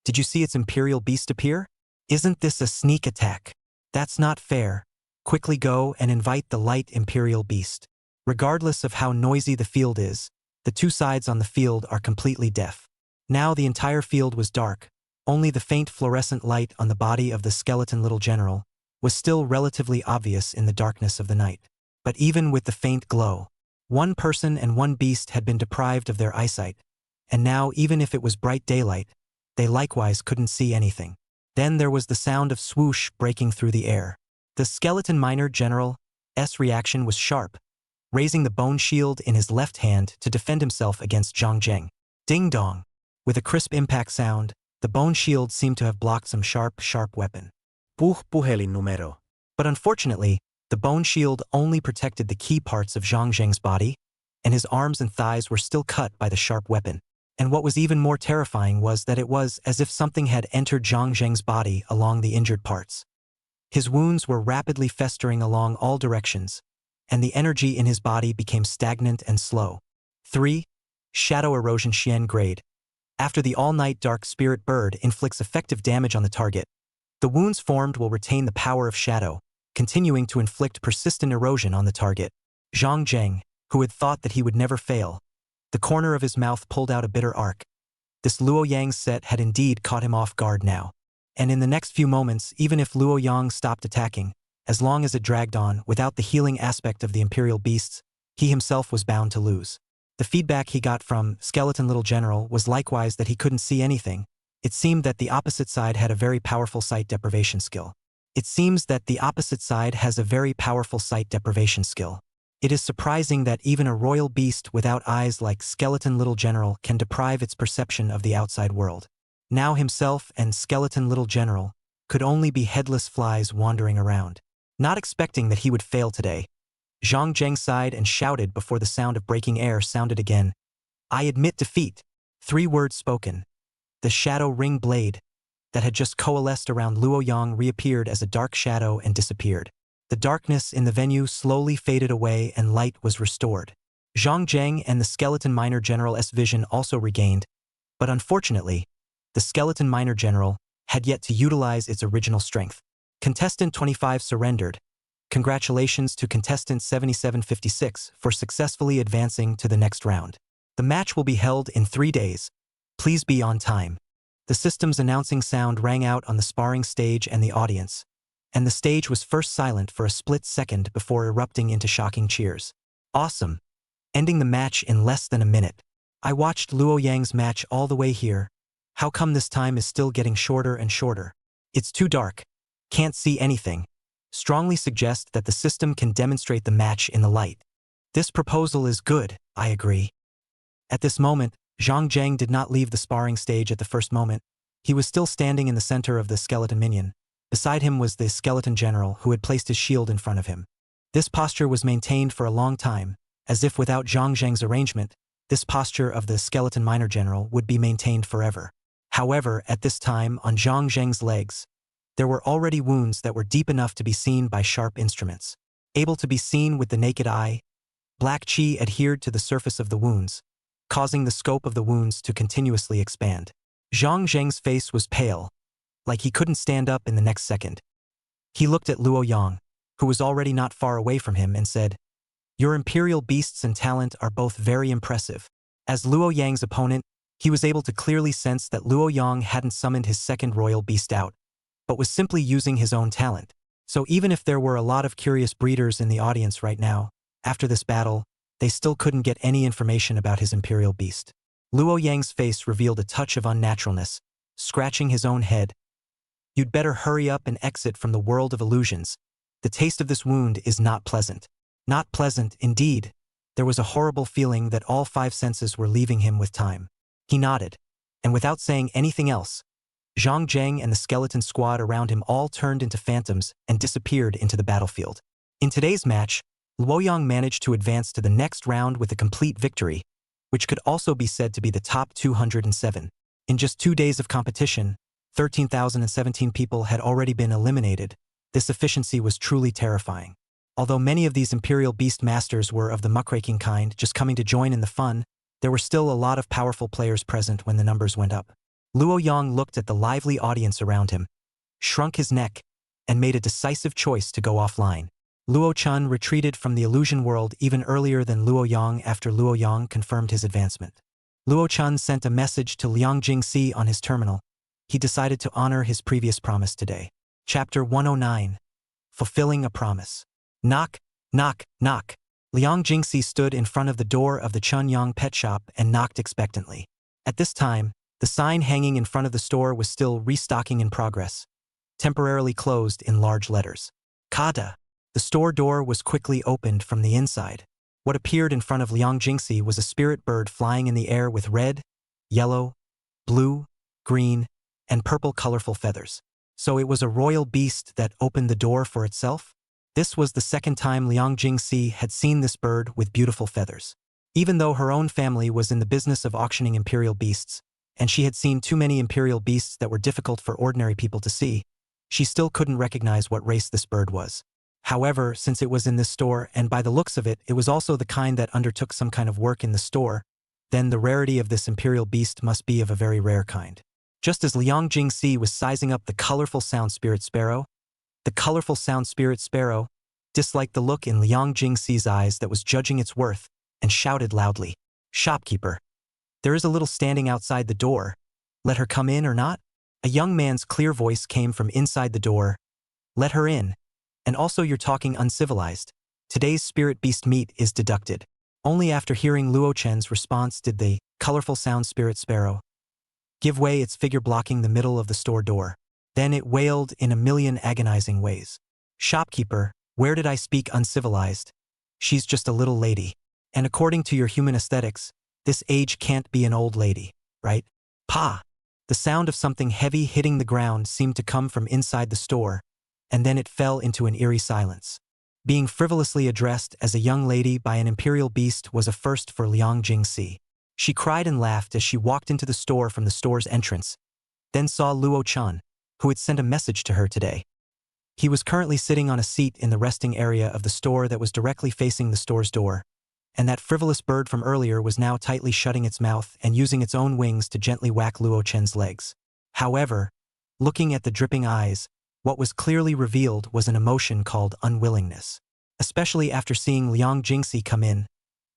Did you see its Imperial Beast appear? Isn't this a sneak attack? That's not fair. Quickly go and invite the light Imperial Beast. Regardless of how noisy the field is, the two sides on the field are completely deaf. Now the entire field was dark. Only the faint fluorescent light on the body of the Skeleton Little General was still relatively obvious in the darkness of the night. But even with the faint glow, one person and one beast had been deprived of their eyesight, and now even if it was bright daylight, they likewise couldn't see anything. Then there was the sound of swoosh breaking through the air. The Skeleton Minor General's reaction was sharp, raising the bone shield in his left hand to defend himself against Zhang Zheng. Ding dong! With a crisp impact sound, the bone shield seemed to have blocked some sharp weapon. Puhelin numero. But unfortunately, the bone shield only protected the key parts of Zhang Zheng's body, and his arms and thighs were still cut by the sharp weapon. And what was even more terrifying was that it was as if something had entered Zhang Zheng's body along the injured parts. His wounds were rapidly festering along all directions, and the energy in his body became stagnant and slow. 3. Shadow Erosion Xian Grade. After the all-night dark spirit bird inflicts effective damage on the target, the wounds formed will retain the power of shadow, continuing to inflict persistent erosion on the target. Zhang Zheng, who had thought that he would never fail, the corner of his mouth pulled out a bitter arc. This Luo Yang's set had indeed caught him off guard now. And in the next few moments, even if Luo Yang stopped attacking, as long as it dragged on without the healing aspect of the Imperial Beasts, he himself was bound to lose. The feedback he got from Skeleton Little General was likewise that he couldn't see anything. It seemed that the opposite side had a very powerful sight deprivation skill. It seems that the opposite side has a very powerful sight deprivation skill. It is surprising that even a royal beast without eyes like Skeleton Little General can deprive its perception of the outside world. Now himself and Skeleton Little General could only be headless flies wandering around. Not expecting that he would fail today, Zhang Zheng sighed and shouted before the sound of breaking air sounded again. I admit defeat. 3 words spoken. The shadow ring blade that had just coalesced around Luo Yang reappeared as a dark shadow and disappeared. The darkness in the venue slowly faded away and light was restored. Zhang Zheng and the Skeleton Minor General's vision also regained, but unfortunately, the Skeleton Minor General had yet to utilize its original strength. Contestant 25 surrendered. Congratulations to Contestant 7756 for successfully advancing to the next round. The match will be held in 3 days. Please be on time. The system's announcing sound rang out on the sparring stage and the audience, and the stage was first silent for a split second before erupting into shocking cheers. Awesome. Ending the match in less than a minute. I watched Luo Yang's match all the way here. How come this time is still getting shorter and shorter? It's too dark. Can't see anything. Strongly suggest that the system can demonstrate the match in the light. This proposal is good, I agree. At this moment, Zhang Zheng did not leave the sparring stage at the first moment. He was still standing in the center of the skeleton minion. Beside him was the skeleton general who had placed his shield in front of him. This posture was maintained for a long time, as if without Zhang Zheng's arrangement, this posture of the skeleton minor general would be maintained forever. However, at this time, on Zhang Zheng's legs, there were already wounds that were deep enough to be seen by sharp instruments. Able to be seen with the naked eye, black qi adhered to the surface of the wounds, causing the scope of the wounds to continuously expand. Zhang Zheng's face was pale, like he couldn't stand up in the next second. He looked at Luo Yang, who was already not far away from him, and said, "Your imperial beasts and talent are both very impressive." As Luo Yang's opponent, he was able to clearly sense that Luo Yang hadn't summoned his second royal beast out, but was simply using his own talent. So even if there were a lot of curious breeders in the audience right now, after this battle, they still couldn't get any information about his imperial beast. Luo Yang's face revealed a touch of unnaturalness, scratching his own head. "You'd better hurry up and exit from the world of illusions. The taste of this wound is not pleasant." Not pleasant, indeed. There was a horrible feeling that all 5 senses were leaving him with time. He nodded, and without saying anything else, Zhang Zheng and the skeleton squad around him all turned into phantoms and disappeared into the battlefield. In today's match, Luo Yang managed to advance to the next round with a complete victory, which could also be said to be the top 207. In just 2 days of competition, 13,017 people had already been eliminated. This efficiency was truly terrifying. Although many of these Imperial Beast Masters were of the muckraking kind, just coming to join in the fun, there were still a lot of powerful players present when the numbers went up. Luo Yang looked at the lively audience around him, shrunk his neck, and made a decisive choice to go offline. Luo Chun retreated from the illusion world even earlier than Luo Yang after Luo Yang confirmed his advancement. Luo Chun sent a message to Liang Jingxi on his terminal. He decided to honor his previous promise today. Chapter 109. Fulfilling a Promise. Knock, knock, knock. Liang Jingxi stood in front of the door of the Chun Yang pet shop and knocked expectantly. At this time, the sign hanging in front of the store was still "Restocking in Progress," temporarily closed in large letters. Kada. The store door was quickly opened from the inside. What appeared in front of Liang Jingxi was a spirit bird flying in the air with red, yellow, blue, green, and purple colorful feathers. So it was a royal beast that opened the door for itself? This was the second time Liang Jingxi had seen this bird with beautiful feathers. Even though her own family was in the business of auctioning imperial beasts, and she had seen too many imperial beasts that were difficult for ordinary people to see, she still couldn't recognize what race this bird was. However, since it was in this store, and by the looks of it, it was also the kind that undertook some kind of work in the store, then the rarity of this imperial beast must be of a very rare kind. Just as Liang Jingxi was sizing up the colorful sound spirit sparrow, the colorful sound spirit sparrow disliked the look in Liang Jingxi's eyes that was judging its worth and shouted loudly, "Shopkeeper, there is a little standing outside the door. Let her come in or not?" A young man's clear voice came from inside the door. "Let her in. And also you're talking uncivilized. Today's spirit beast meat is deducted." Only after hearing Luo Chen's response did the colorful sound spirit sparrow give way, its figure blocking the middle of the store door. Then it wailed in a million agonizing ways. "Shopkeeper, where did I speak uncivilized? She's just a little lady. And according to your human aesthetics, this age can't be an old lady, right?" Pa! The sound of something heavy hitting the ground seemed to come from inside the store, and then it fell into an eerie silence. Being frivolously addressed as a young lady by an imperial beast was a first for Liang Jingxi. She cried and laughed as she walked into the store from the store's entrance, then saw Luo Chan, who had sent a message to her today. He was currently sitting on a seat in the resting area of the store that was directly facing the store's door, and that frivolous bird from earlier was now tightly shutting its mouth and using its own wings to gently whack Luo Chen's legs. However, looking at the dripping eyes, what was clearly revealed was an emotion called unwillingness. Especially after seeing Liang Jingxi come in,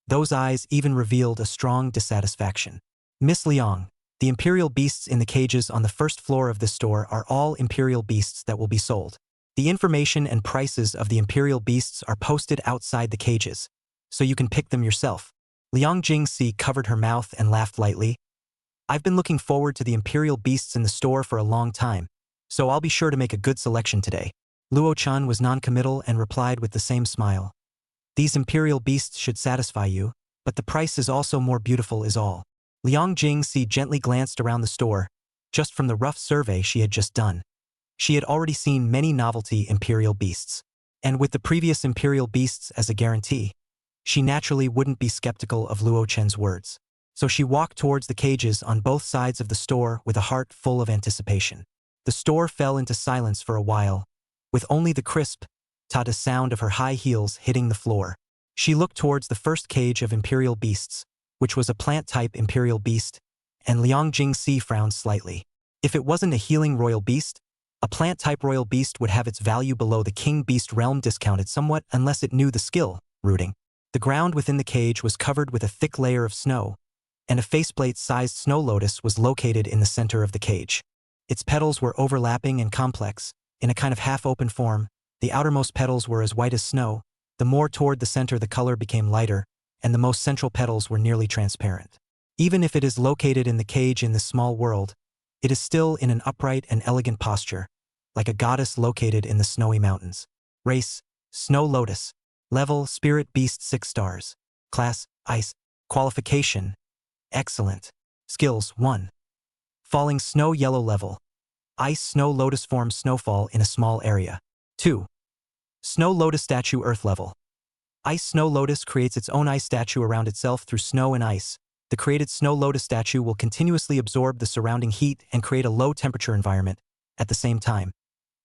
those eyes even revealed a strong dissatisfaction. "Miss Liang, the imperial beasts in the cages on the first floor of this store are all imperial beasts that will be sold. The information and prices of the imperial beasts are posted outside the cages, so you can pick them yourself." Liang Jingxi covered her mouth and laughed lightly. "I've been looking forward to the imperial beasts in the store for a long time, so I'll be sure to make a good selection today." Luo Chan was non-committal and replied with the same smile. "These imperial beasts should satisfy you, but the price is also more beautiful is all." Liang Jingxi gently glanced around the store, just from the rough survey she had just done. She had already seen many novelty imperial beasts, and with the previous imperial beasts as a guarantee, she naturally wouldn't be skeptical of Luo Chen's words. So she walked towards the cages on both sides of the store with a heart full of anticipation. The store fell into silence for a while, with only the crisp, ta-ta sound of her high heels hitting the floor. She looked towards the first cage of imperial beasts, which was a plant-type imperial beast, and Liang Jingxi frowned slightly. If it wasn't a healing royal beast, a plant-type royal beast would have its value below the king beast realm discounted somewhat unless it knew the skill, rooting. The ground within the cage was covered with a thick layer of snow, and a faceplate-sized snow lotus was located in the center of the cage. Its petals were overlapping and complex, in a kind of half-open form. The outermost petals were as white as snow. The more toward the center the color became lighter, and the most central petals were nearly transparent. Even if it is located in the cage in this small world, it is still in an upright and elegant posture, like a goddess located in the snowy mountains. Race, Snow Lotus. Level, Spirit Beast 6 stars. Class, Ice. Qualification, Excellent. Skills, 1. Falling Snow Yellow Level. Ice Snow Lotus forms snowfall in a small area. 2. Snow Lotus Statue Earth Level. Ice Snow Lotus creates its own ice statue around itself through snow and ice. The created Snow Lotus statue will continuously absorb the surrounding heat and create a low-temperature environment. At the same time,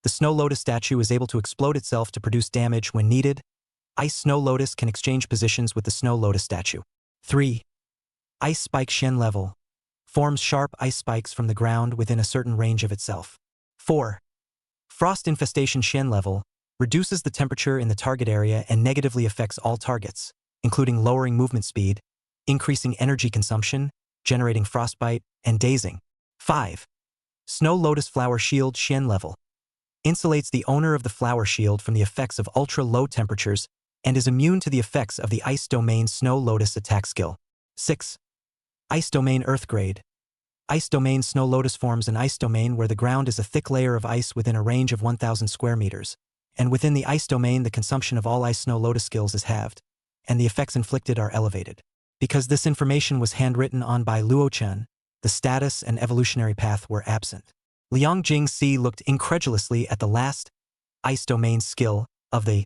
the Snow Lotus statue is able to explode itself to produce damage when needed. Ice Snow Lotus can exchange positions with the Snow Lotus statue. 3. Ice Spike Shen Level. Forms sharp ice spikes from the ground within a certain range of itself. 4. Frost Infestation Shen Level. Reduces the temperature in the target area and negatively affects all targets, including lowering movement speed, increasing energy consumption, generating frostbite, and dazing. 5. Snow Lotus Flower Shield Shen Level. Insulates the owner of the flower shield from the effects of ultra-low temperatures and is immune to the effects of the Ice Domain Snow Lotus attack skill. 6. Ice Domain Earth Grade. Ice Domain Snow Lotus forms an ice domain where the ground is a thick layer of ice within a range of 1,000 square meters, and within the ice domain the consumption of all Ice Snow Lotus skills is halved, and the effects inflicted are elevated. Because this information was handwritten on by Luo Chen, the status and evolutionary path were absent. Liang Jingxi looked incredulously at the last ice domain skill of the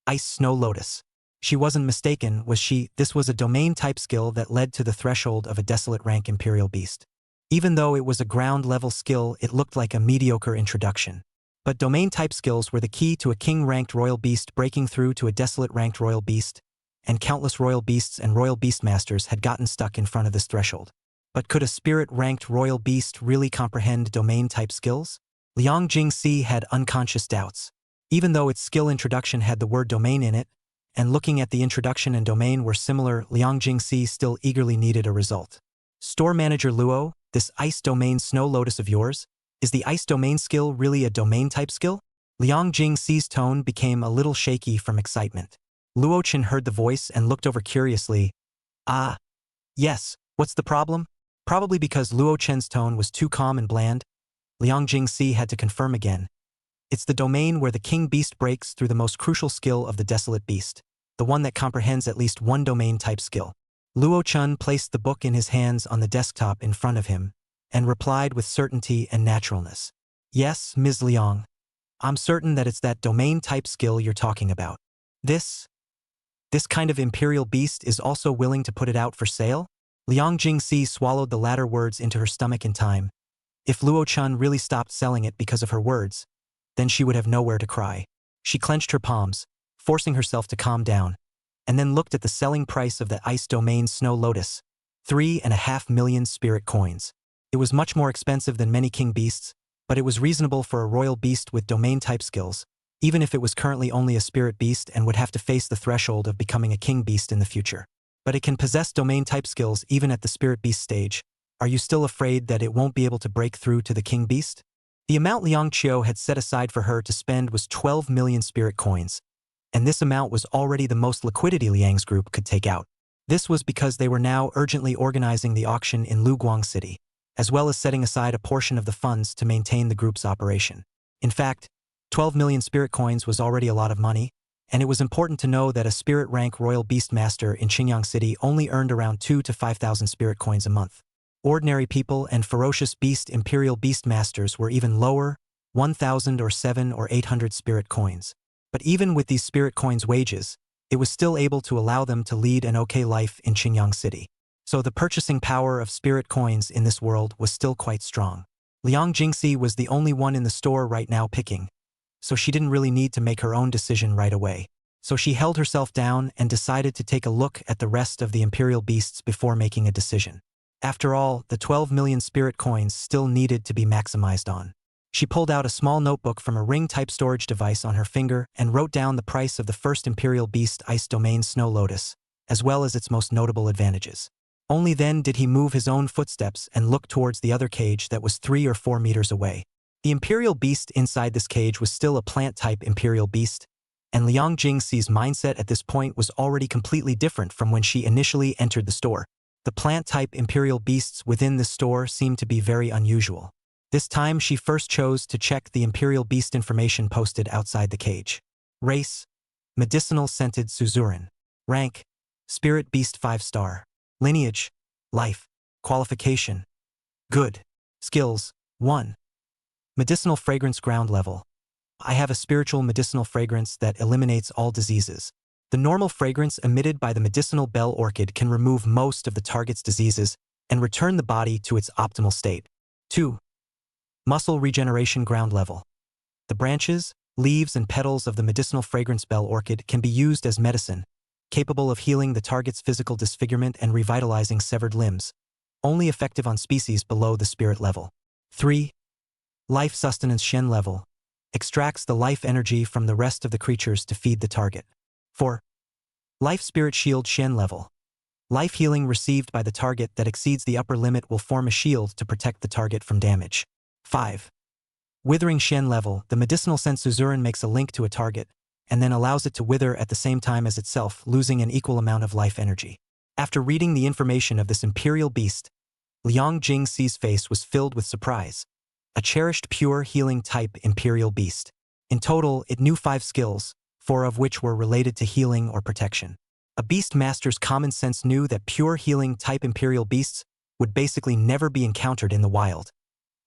Ice Snow Lotus. She wasn't mistaken, was she? This was a domain-type skill that led to the threshold of a desolate rank imperial beast. Even though it was a ground-level skill, it looked like a mediocre introduction. But domain-type skills were the key to a king-ranked royal beast breaking through to a desolate-ranked royal beast, and countless royal beasts and royal beastmasters had gotten stuck in front of this threshold. But could a spirit-ranked royal beast really comprehend domain-type skills? Liang Jingxi had unconscious doubts. Even though its skill introduction had the word domain in it, and looking at the introduction and domain were similar, Liang Jingxi still eagerly needed a result. Store Manager Luo, this Ice Domain Snow Lotus of yours, is the Ice Domain skill really a domain-type skill? Liang Jingxi's tone became a little shaky from excitement. Luo Chen heard the voice and looked over curiously. Ah, yes, what's the problem? Probably because Luo Chen's tone was too calm and bland, Liang Jingxi had to confirm again. It's the domain where the king beast breaks through the most crucial skill of the desolate beast, the one that comprehends at least one domain-type skill. Luo Chen placed the book in his hands on the desktop in front of him, and replied with certainty and naturalness. Yes, Ms. Liang. I'm certain that it's that domain-type skill you're talking about. This kind of imperial beast is also willing to put it out for sale? Liang Jingxi swallowed the latter words into her stomach in time. If Luo Chen really stopped selling it because of her words, then she would have nowhere to cry. She clenched her palms, forcing herself to calm down, and then looked at the selling price of the Ice Domain Snow Lotus, 3.5 million spirit coins. It was much more expensive than many king beasts, but it was reasonable for a royal beast with domain-type skills, even if it was currently only a spirit beast and would have to face the threshold of becoming a king beast in the future. But it can possess domain-type skills even at the spirit beast stage. Are you still afraid that it won't be able to break through to the king beast? The amount Liang Qiu had set aside for her to spend was 12 million spirit coins, and this amount was already the most liquidity Liang's group could take out. This was because they were now urgently organizing the auction in Luguang City, as well as setting aside a portion of the funds to maintain the group's operation. In fact, 12 million spirit coins was already a lot of money, and it was important to know that a spirit rank royal beastmaster in Qingyang City only earned around 2,000 to 5,000 spirit coins a month. Ordinary people and ferocious beast imperial beastmasters were even lower, 1,000 or 700 or 800 spirit coins. But even with these spirit coins' wages, it was still able to allow them to lead an okay life in Qingyang City. So the purchasing power of spirit coins in this world was still quite strong. Liang Jingxi was the only one in the store right now picking, so she didn't really need to make her own decision right away. So she held herself down and decided to take a look at the rest of the imperial beasts before making a decision. After all, the 12 million spirit coins still needed to be maximized on. She pulled out a small notebook from a ring-type storage device on her finger and wrote down the price of the first imperial beast Ice Domain Snow Lotus, as well as its most notable advantages. Only then did he move his own footsteps and look towards the other cage that was 3 or 4 meters away. The imperial beast inside this cage was still a plant-type imperial beast, and Liang Jingxi's mindset at this point was already completely different from when she initially entered the store. The plant-type imperial beasts within this store seemed to be very unusual. This time she first chose to check the imperial beast information posted outside the cage. Race: medicinal scented suzerain. Rank: spirit beast 5-star. Lineage: life. Qualification: good. Skills: 1. Medicinal fragrance ground level. I have a spiritual medicinal fragrance that eliminates all diseases. The normal fragrance emitted by the medicinal bell orchid can remove most of the target's diseases and return the body to its optimal state. 2. Muscle regeneration ground level. The branches, leaves, and petals of the medicinal fragrance bell orchid can be used as medicine, capable of healing the target's physical disfigurement and revitalizing severed limbs, only effective on species below the spirit level. 3. Life sustenance Shen level. Extracts the life energy from the rest of the creatures to feed the target. 4. Life Spirit Shield Shen level. Life healing received by the target that exceeds the upper limit will form a shield to protect the target from damage. 5. Withering Shen level. The medicinal scent suzerain makes a link to a target, and then allows it to wither at the same time as itself, losing an equal amount of life energy. After reading the information of this imperial beast, Liang Jingxi's face was filled with surprise. A cherished pure healing type imperial beast. In total, it knew 5 skills, 4 of which were related to healing or protection. A beastmaster's common sense knew that pure healing type imperial beasts would basically never be encountered in the wild,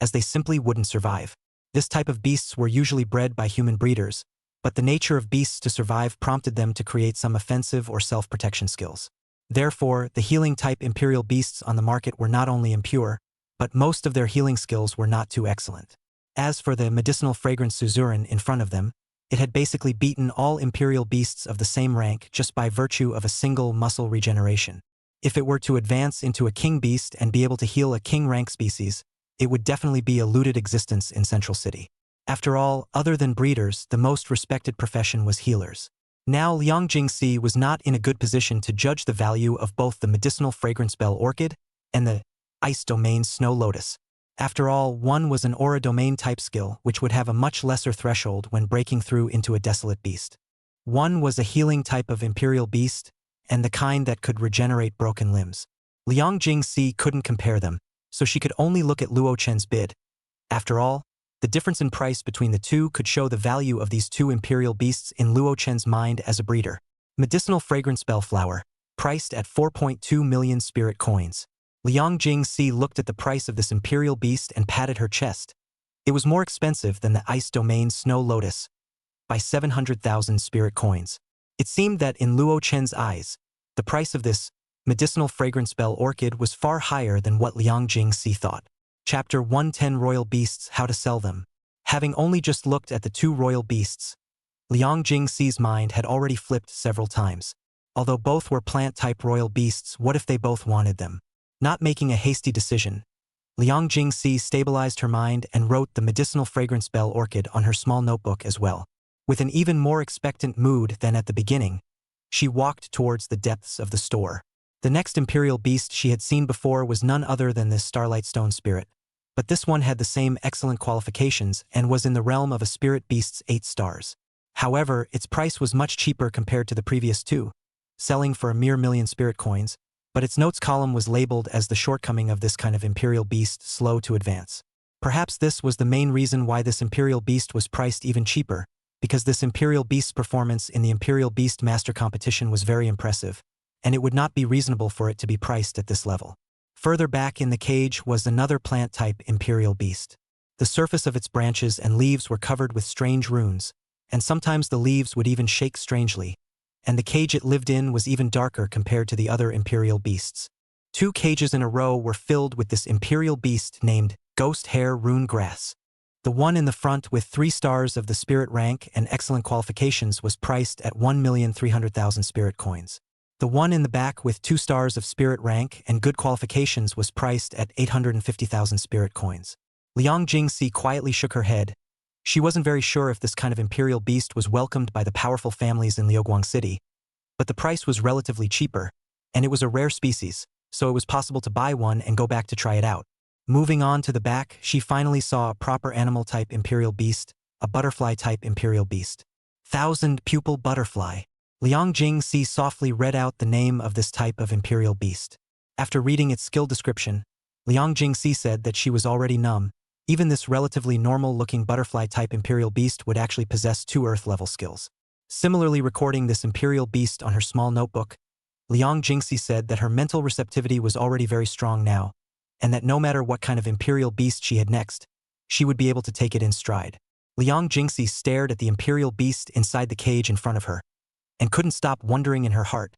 as they simply wouldn't survive. This type of beasts were usually bred by human breeders, but the nature of beasts to survive prompted them to create some offensive or self-protection skills. Therefore, the healing type imperial beasts on the market were not only impure, but most of their healing skills were not too excellent. As for the medicinal fragrance suzerain in front of them, It had basically beaten all imperial beasts of the same rank just by virtue of a single muscle regeneration. If it were to advance into a king beast and be able to heal a king rank species, it would definitely be a looted existence in Central City. After all, other than breeders, the most respected profession was healers. Now Liang Jingxi was not in a good position to judge the value of both the medicinal fragrance bell orchid and the ice domain snow lotus. After all, one was an aura domain type skill which would have a much lesser threshold when breaking through into a desolate beast. One was a healing type of imperial beast, and the kind that could regenerate broken limbs. Liang Jingxi couldn't compare them, so she could only look at Luo Chen's bid. After all, the difference in price between the two could show the value of these two imperial beasts in Luo Chen's mind as a breeder. Medicinal fragrance bell flower, priced at 4.2 million spirit coins. Liang Jingxi looked at the price of this imperial beast and patted her chest. It was more expensive than the ice domain snow lotus, by 700,000 spirit coins. It seemed that in Luo Chen's eyes, the price of this medicinal fragrance bell orchid was far higher than what Liang Jingxi thought. Chapter 110 Royal Beasts, How to Sell Them. Having only just looked at the two royal beasts, Liang Jingxi's mind had already flipped several times. Although both were plant-type royal beasts, what if they both wanted them? Not making a hasty decision, Liang Jingxi stabilized her mind and wrote the medicinal fragrance bell orchid on her small notebook as well. With an even more expectant mood than at the beginning, she walked towards the depths of the store. The next imperial beast she had seen before was none other than this Starlight Stone spirit, but this one had the same excellent qualifications and was in the realm of a spirit beast's 8 stars. However, its price was much cheaper compared to the previous two, selling for a mere million spirit coins, but its notes column was labeled as the shortcoming of this kind of imperial beast, slow to advance. Perhaps this was the main reason why this imperial beast was priced even cheaper, because this imperial beast's performance in the Imperial Beastmaster Competition was very impressive, and it would not be reasonable for it to be priced at this level. Further back in the cage was another plant-type imperial beast. The surface of its branches and leaves were covered with strange runes, and sometimes the leaves would even shake strangely, and the cage it lived in was even darker compared to the other imperial beasts. 2 cages in a row were filled with this imperial beast named Ghost Hair Rune Grass. The one in the front with 3 stars of the spirit rank and excellent qualifications was priced at 1,300,000 spirit coins. The one in the back with 2 stars of spirit rank and good qualifications was priced at 850,000 spirit coins. Liang Jingxi quietly shook her head. She wasn't very sure if this kind of imperial beast was welcomed by the powerful families in Liuguang City, but the price was relatively cheaper, and it was a rare species, so it was possible to buy one and go back to try it out. Moving on to the back, she finally saw a proper animal-type imperial beast, a butterfly-type imperial beast. 1,000-pupil butterfly. Liang Jingxi softly read out the name of this type of imperial beast. After reading its skill description, Liang Jingxi said that she was already numb. Even this relatively normal-looking butterfly-type imperial beast would actually possess 2 Earth-level skills. Similarly recording this imperial beast on her small notebook, Liang Jingxi said that her mental receptivity was already very strong now, and that no matter what kind of imperial beast she had next, she would be able to take it in stride. Liang Jingxi stared at the imperial beast inside the cage in front of her, and couldn't stop wondering in her heart,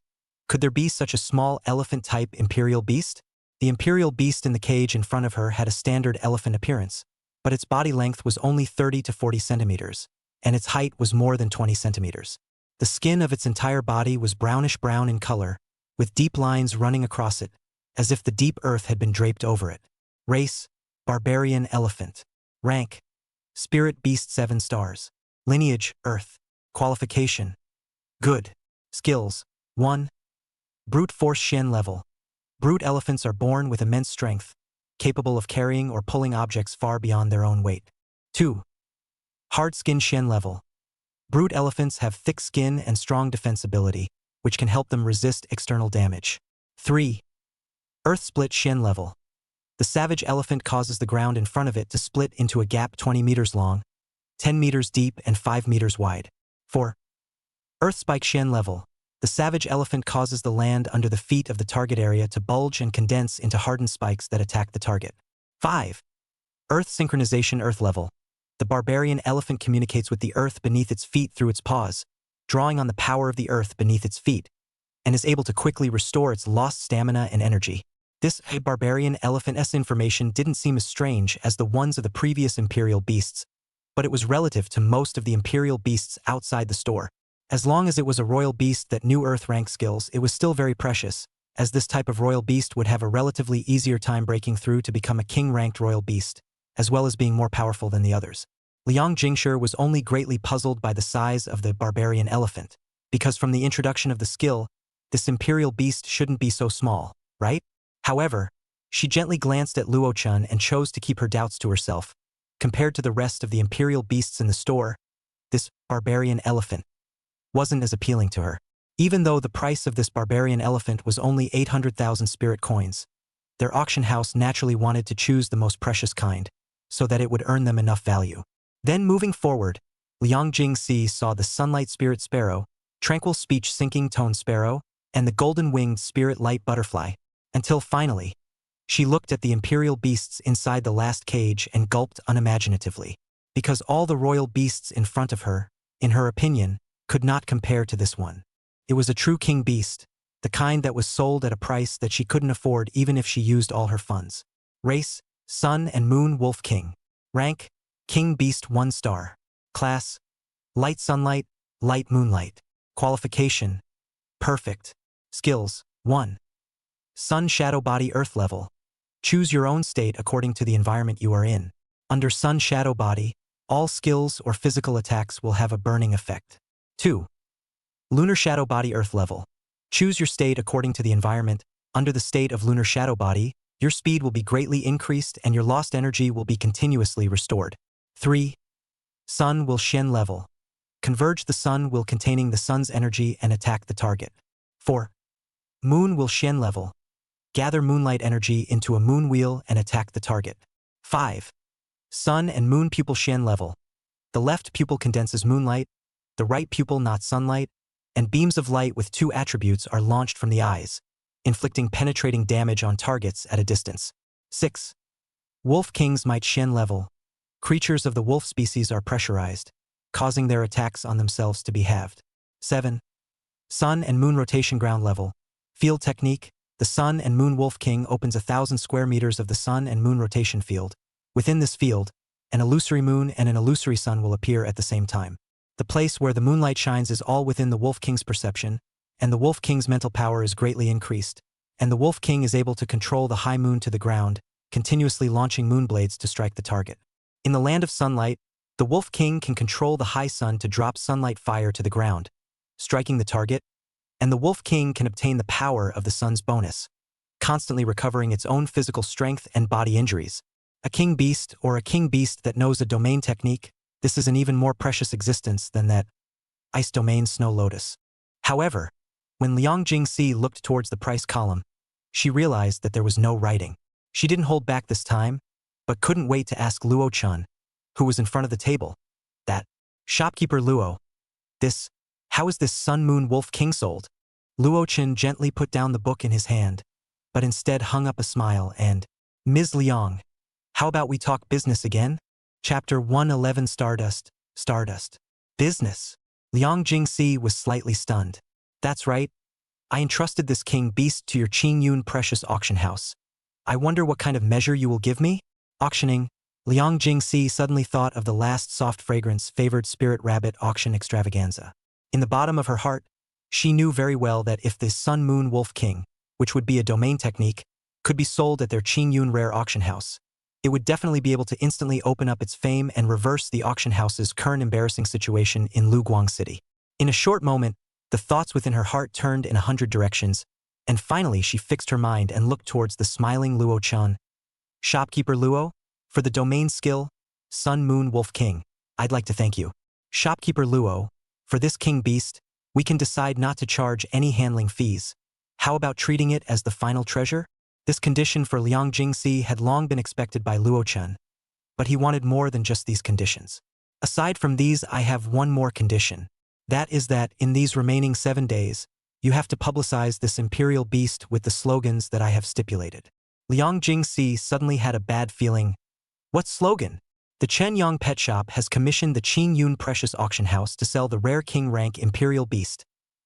could there be such a small elephant-type imperial beast? The imperial beast in the cage in front of her had a standard elephant appearance, but its body length was only 30 to 40 centimeters, and its height was more than 20 centimeters. The skin of its entire body was brownish-brown in color, with deep lines running across it, as if the deep earth had been draped over it. Race, barbarian elephant. Rank, spirit beast 7 stars. Lineage, earth. Qualification, good. Skills, 1. Brute force Shen level. Brute elephants are born with immense strength, capable of carrying or pulling objects far beyond their own weight. 2. Hard skin Shen level. Brute elephants have thick skin and strong defense ability, which can help them resist external damage. 3. Earth split Shen level. The savage elephant causes the ground in front of it to split into a gap 20 meters long, 10 meters deep and 5 meters wide. 4. Earth spike Shen level. The savage elephant causes the land under the feet of the target area to bulge and condense into hardened spikes that attack the target. 5. Earth synchronization Earth level. The barbarian elephant communicates with the earth beneath its feet through its paws, drawing on the power of the earth beneath its feet, and is able to quickly restore its lost stamina and energy. This barbarian elephant's information didn't seem as strange as the ones of the previous imperial beasts, but it was relative to most of the imperial beasts outside the store. As long as it was a royal beast that knew Earth rank skills, it was still very precious, as this type of royal beast would have a relatively easier time breaking through to become a king-ranked royal beast, as well as being more powerful than the others. Liang Jingshi was only greatly puzzled by the size of the barbarian elephant, because from the introduction of the skill, this imperial beast shouldn't be so small, right? However, she gently glanced at Luo Chun and chose to keep her doubts to herself. Compared to the rest of the imperial beasts in the store, this barbarian elephant wasn't as appealing to her. Even though the price of this barbarian elephant was only 800,000 spirit coins, their auction house naturally wanted to choose the most precious kind, so that it would earn them enough value. Then moving forward, Liang Jingxi saw the sunlight spirit sparrow, tranquil speech sinking tone sparrow, and the golden-winged spirit light butterfly, until finally, she looked at the imperial beasts inside the last cage and gulped unimaginatively, because all the royal beasts in front of her, in her opinion, could not compare to this one. It was a true king beast, the kind that was sold at a price that she couldn't afford even if she used all her funds. Race, Sun and Moon Wolf King. Rank, King Beast 1 star. Class, Light Sunlight, Light Moonlight. Qualification, Perfect. Skills, 1. Sun Shadow Body Earth Level. Choose your own state according to the environment you are in. Under Sun Shadow Body, all skills or physical attacks will have a burning effect. 2. Lunar Shadow Body Earth Level. Choose your state according to the environment. Under the state of Lunar Shadow Body, your speed will be greatly increased and your lost energy will be continuously restored. 3. Sun Will Shen Level. Converge the sun will containing the sun's energy and attack the target. 4. Moon Will Shen Level. Gather moonlight energy into a moon wheel and attack the target. 5. Sun and Moon Pupil Shen Level. The left pupil condenses moonlight, the right pupil not sunlight, and beams of light with 2 attributes are launched from the eyes, inflicting penetrating damage on targets at a distance. 6. Wolf King's Might Shen Level. Creatures of the wolf species are pressurized, causing their attacks on themselves to be halved. 7. Sun and Moon Rotation Ground Level. Field Technique. The Sun and Moon Wolf King opens 1,000 square meters of the Sun and Moon rotation field. Within this field, an illusory moon and an illusory sun will appear at the same time. The place where the moonlight shines is all within the Wolf King's perception, and the Wolf King's mental power is greatly increased, and the Wolf King is able to control the high moon to the ground, continuously launching moonblades to strike the target. In the land of sunlight, the Wolf King can control the high sun to drop sunlight fire to the ground, striking the target, and the Wolf King can obtain the power of the sun's bonus, constantly recovering its own physical strength and body injuries. A king beast or a king beast that knows a domain technique, this is an even more precious existence than that Ice Domain Snow Lotus. However, when Liang Jingxi looked towards the price column, she realized that there was no writing. She didn't hold back this time, but couldn't wait to ask Luo Chun, who was in front of the table, that, "Shopkeeper Luo, how is this Sun Moon Wolf King sold?" Luo Chun gently put down the book in his hand, but instead hung up a smile and, "Ms. Liang, how about we talk business again?" Chapter 111 Stardust. Business. Liang Jingxi was slightly stunned. "That's right. I entrusted this king beast to your Ching Yun precious auction house. I wonder what kind of measure you will give me?" Auctioning. Liang Jingxi suddenly thought of the last soft fragrance favored spirit rabbit auction extravaganza. In the bottom of her heart, she knew very well that if the Sun Moon Wolf King, which would be a domain technique, could be sold at their Ching Yun rare auction house, it would definitely be able to instantly open up its fame and reverse the auction house's current embarrassing situation in Luguang City. In a short moment, the thoughts within her heart turned in 100 directions, and finally she fixed her mind and looked towards the smiling Luo Chun. "Shopkeeper Luo, for the domain skill, Sun Moon Wolf King, I'd like to thank you. Shopkeeper Luo, for this king beast, we can decide not to charge any handling fees. How about treating it as the final treasure?" This condition for Liang Jingxi had long been expected by Luo Chun, but he wanted more than just these conditions. "Aside from these, I have one more condition. That is that in these remaining 7 days, you have to publicize this imperial beast with the slogans that I have stipulated." Liang Jingxi suddenly had a bad feeling. What slogan? The Chenyang Pet Shop has commissioned the Ching Yun Precious Auction House to sell the rare king rank imperial beast,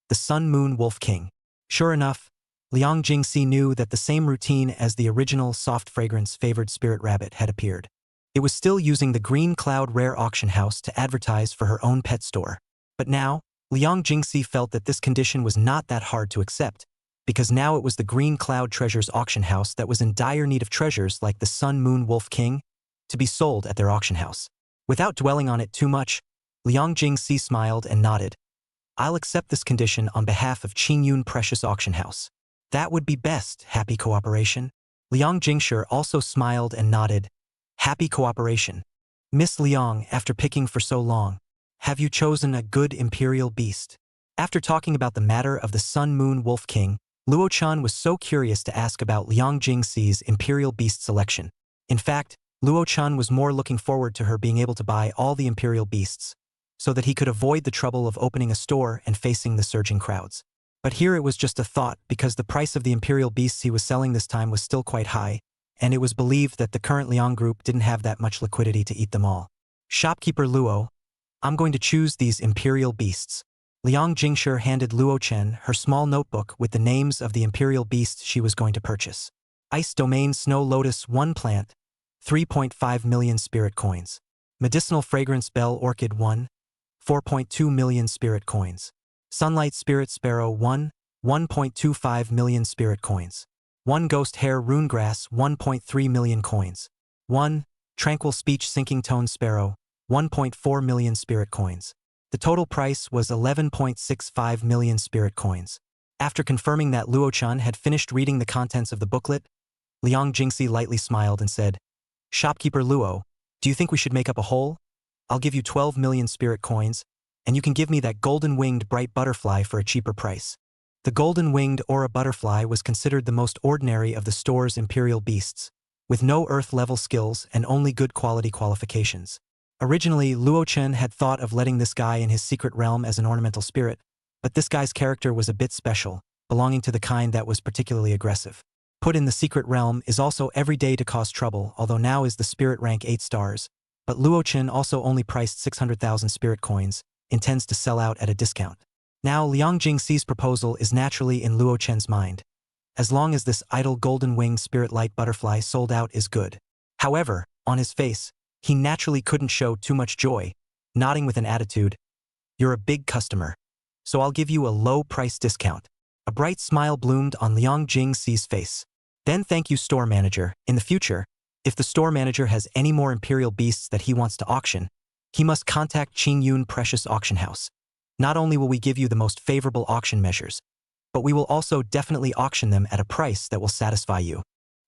the Sun Moon Wolf King. Sure enough, Liang Jingxi knew that the same routine as the original soft fragrance favored spirit rabbit had appeared. It was still using the Green Cloud Rare Auction House to advertise for her own pet store. But now, Liang Jingxi felt that this condition was not that hard to accept, because now it was the Green Cloud Treasures Auction House that was in dire need of treasures like the Sun Moon Wolf King to be sold at their auction house. Without dwelling on it too much, Liang Jingxi smiled and nodded. I'll accept this condition on behalf of Qingyun Precious Auction House. That would be best, happy cooperation. Liang Jingshi also smiled and nodded. Happy cooperation. Miss Liang, after picking for so long, have you chosen a good imperial beast? After talking about the matter of the Sun Moon Wolf King, Luo Chan was so curious to ask about Liang Jingxi's imperial beast selection. In fact, Luo Chan was more looking forward to her being able to buy all the imperial beasts, so that he could avoid the trouble of opening a store and facing the surging crowds. But here it was just a thought, because the price of the imperial beasts he was selling this time was still quite high, and it was believed that the current Liang group didn't have that much liquidity to eat them all. Shopkeeper Luo, I'm going to choose these imperial beasts. Liang Jingshi handed Luo Chen her small notebook with the names of the imperial beasts she was going to purchase. Ice Domain Snow Lotus 1 plant, 3.5 million spirit coins. Medicinal Fragrance Bell Orchid 1, 4.2 million spirit coins. Sunlight Spirit Sparrow 1, 1.25 million spirit coins. 1 Ghost Hair Rune Grass 1.3 million coins. 1 Tranquil Speech Sinking Tone Sparrow 1.4 million spirit coins. The total price was 11.65 million spirit coins. After confirming that Luo Chan had finished reading the contents of the booklet, Liang Jingxi lightly smiled and said, Shopkeeper Luo, do you think we should make up a whole? I'll give you 12 million spirit coins, and you can give me that golden-winged bright butterfly for a cheaper price. The golden-winged aura butterfly was considered the most ordinary of the store's imperial beasts, with no earth-level skills and only good quality qualifications. Originally, Luo Chen had thought of letting this guy in his secret realm as an ornamental spirit, but this guy's character was a bit special, belonging to the kind that was particularly aggressive. Put in the secret realm is also every day to cause trouble, although now is the spirit rank 8 stars, but Luo Chen also only priced 600,000 spirit coins, intends to sell out at a discount. Now Liang Jingxi's proposal is naturally in Luo Chen's mind. As long as this idle golden-winged spirit light butterfly sold out is good. However, on his face, he naturally couldn't show too much joy, nodding with an attitude. You're a big customer, so I'll give you a low price discount. A bright smile bloomed on Liang Jingxi's face. Then thank you, store manager. In the future, if the store manager has any more imperial beasts that he wants to auction, he must contact Qingyun Precious Auction House. Not only will we give you the most favorable auction measures, but we will also definitely auction them at a price that will satisfy you.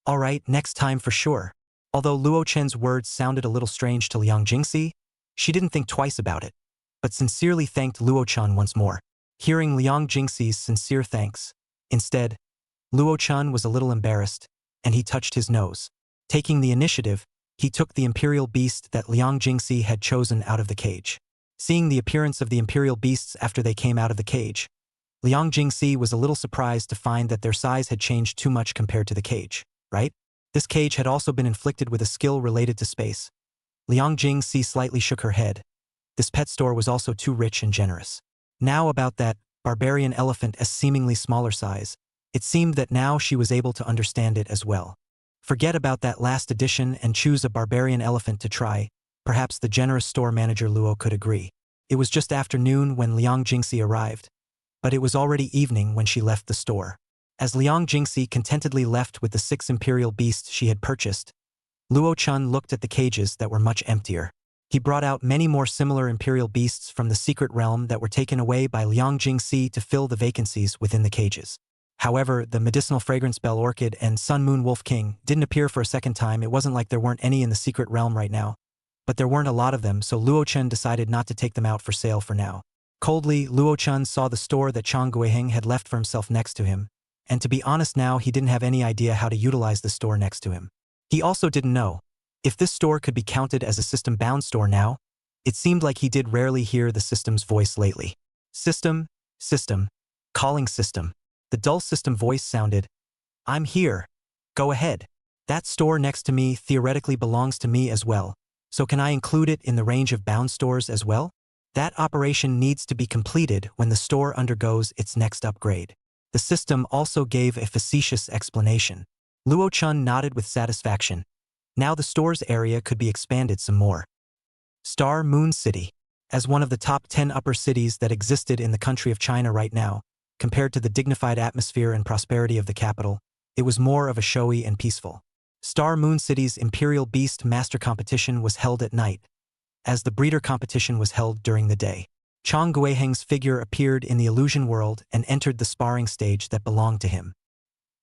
All right, next time for sure. Although Luo Chen's words sounded a little strange to Liang Jingxi, she didn't think twice about it, but sincerely thanked Luo Chen once more. Hearing Liang Jingxi's sincere thanks, instead, Luo Chen was a little embarrassed, and he touched his nose. Taking the initiative, he took the imperial beast that Liang Jingxi had chosen out of the cage. Seeing the appearance of the imperial beasts after they came out of the cage, Liang Jingxi was a little surprised to find that their size had changed too much compared to the cage, right? This cage had also been inflicted with a skill related to space. Liang Jingxi slightly shook her head. This pet store was also too rich and generous. Now about that barbarian elephant as seemingly smaller size, it seemed that now she was able to understand it as well. Forget about that last edition and choose a barbarian elephant to try. Perhaps the generous store manager Luo could agree. It was just afternoon when Liang Jingxi arrived, but it was already evening when she left the store. As Liang Jingxi contentedly left with the 6 imperial beasts she had purchased, Luo Chen looked at the cages that were much emptier. He brought out many more similar imperial beasts from the secret realm that were taken away by Liang Jingxi to fill the vacancies within the cages. However, the Medicinal Fragrance Bell Orchid and Sun Moon Wolf King didn't appear for a second time. It wasn't like there weren't any in the secret realm right now, but there weren't a lot of them, so Luo Chen decided not to take them out for sale for now. Coldly, Luo Chen saw the store that Chang Guiheng had left for himself next to him, and to be honest now he didn't have any idea how to utilize the store next to him. He also didn't know if this store could be counted as a system-bound store now. It seemed like he did rarely hear the system's voice lately. System, calling system. The dull system voice sounded, I'm here. Go ahead. That store next to me theoretically belongs to me as well, so can I include it in the range of bound stores as well? That operation needs to be completed when the store undergoes its next upgrade. The system also gave a facetious explanation. Luo Chen nodded with satisfaction. Now the store's area could be expanded some more. Star Moon City. As one of the top 10 upper cities that existed in the country of China right now, compared to the dignified atmosphere and prosperity of the capital, it was more of a showy and peaceful. Star Moon City's Imperial Beastmaster Competition was held at night, as the breeder competition was held during the day. Chang Guiheng's figure appeared in the illusion world and entered the sparring stage that belonged to him.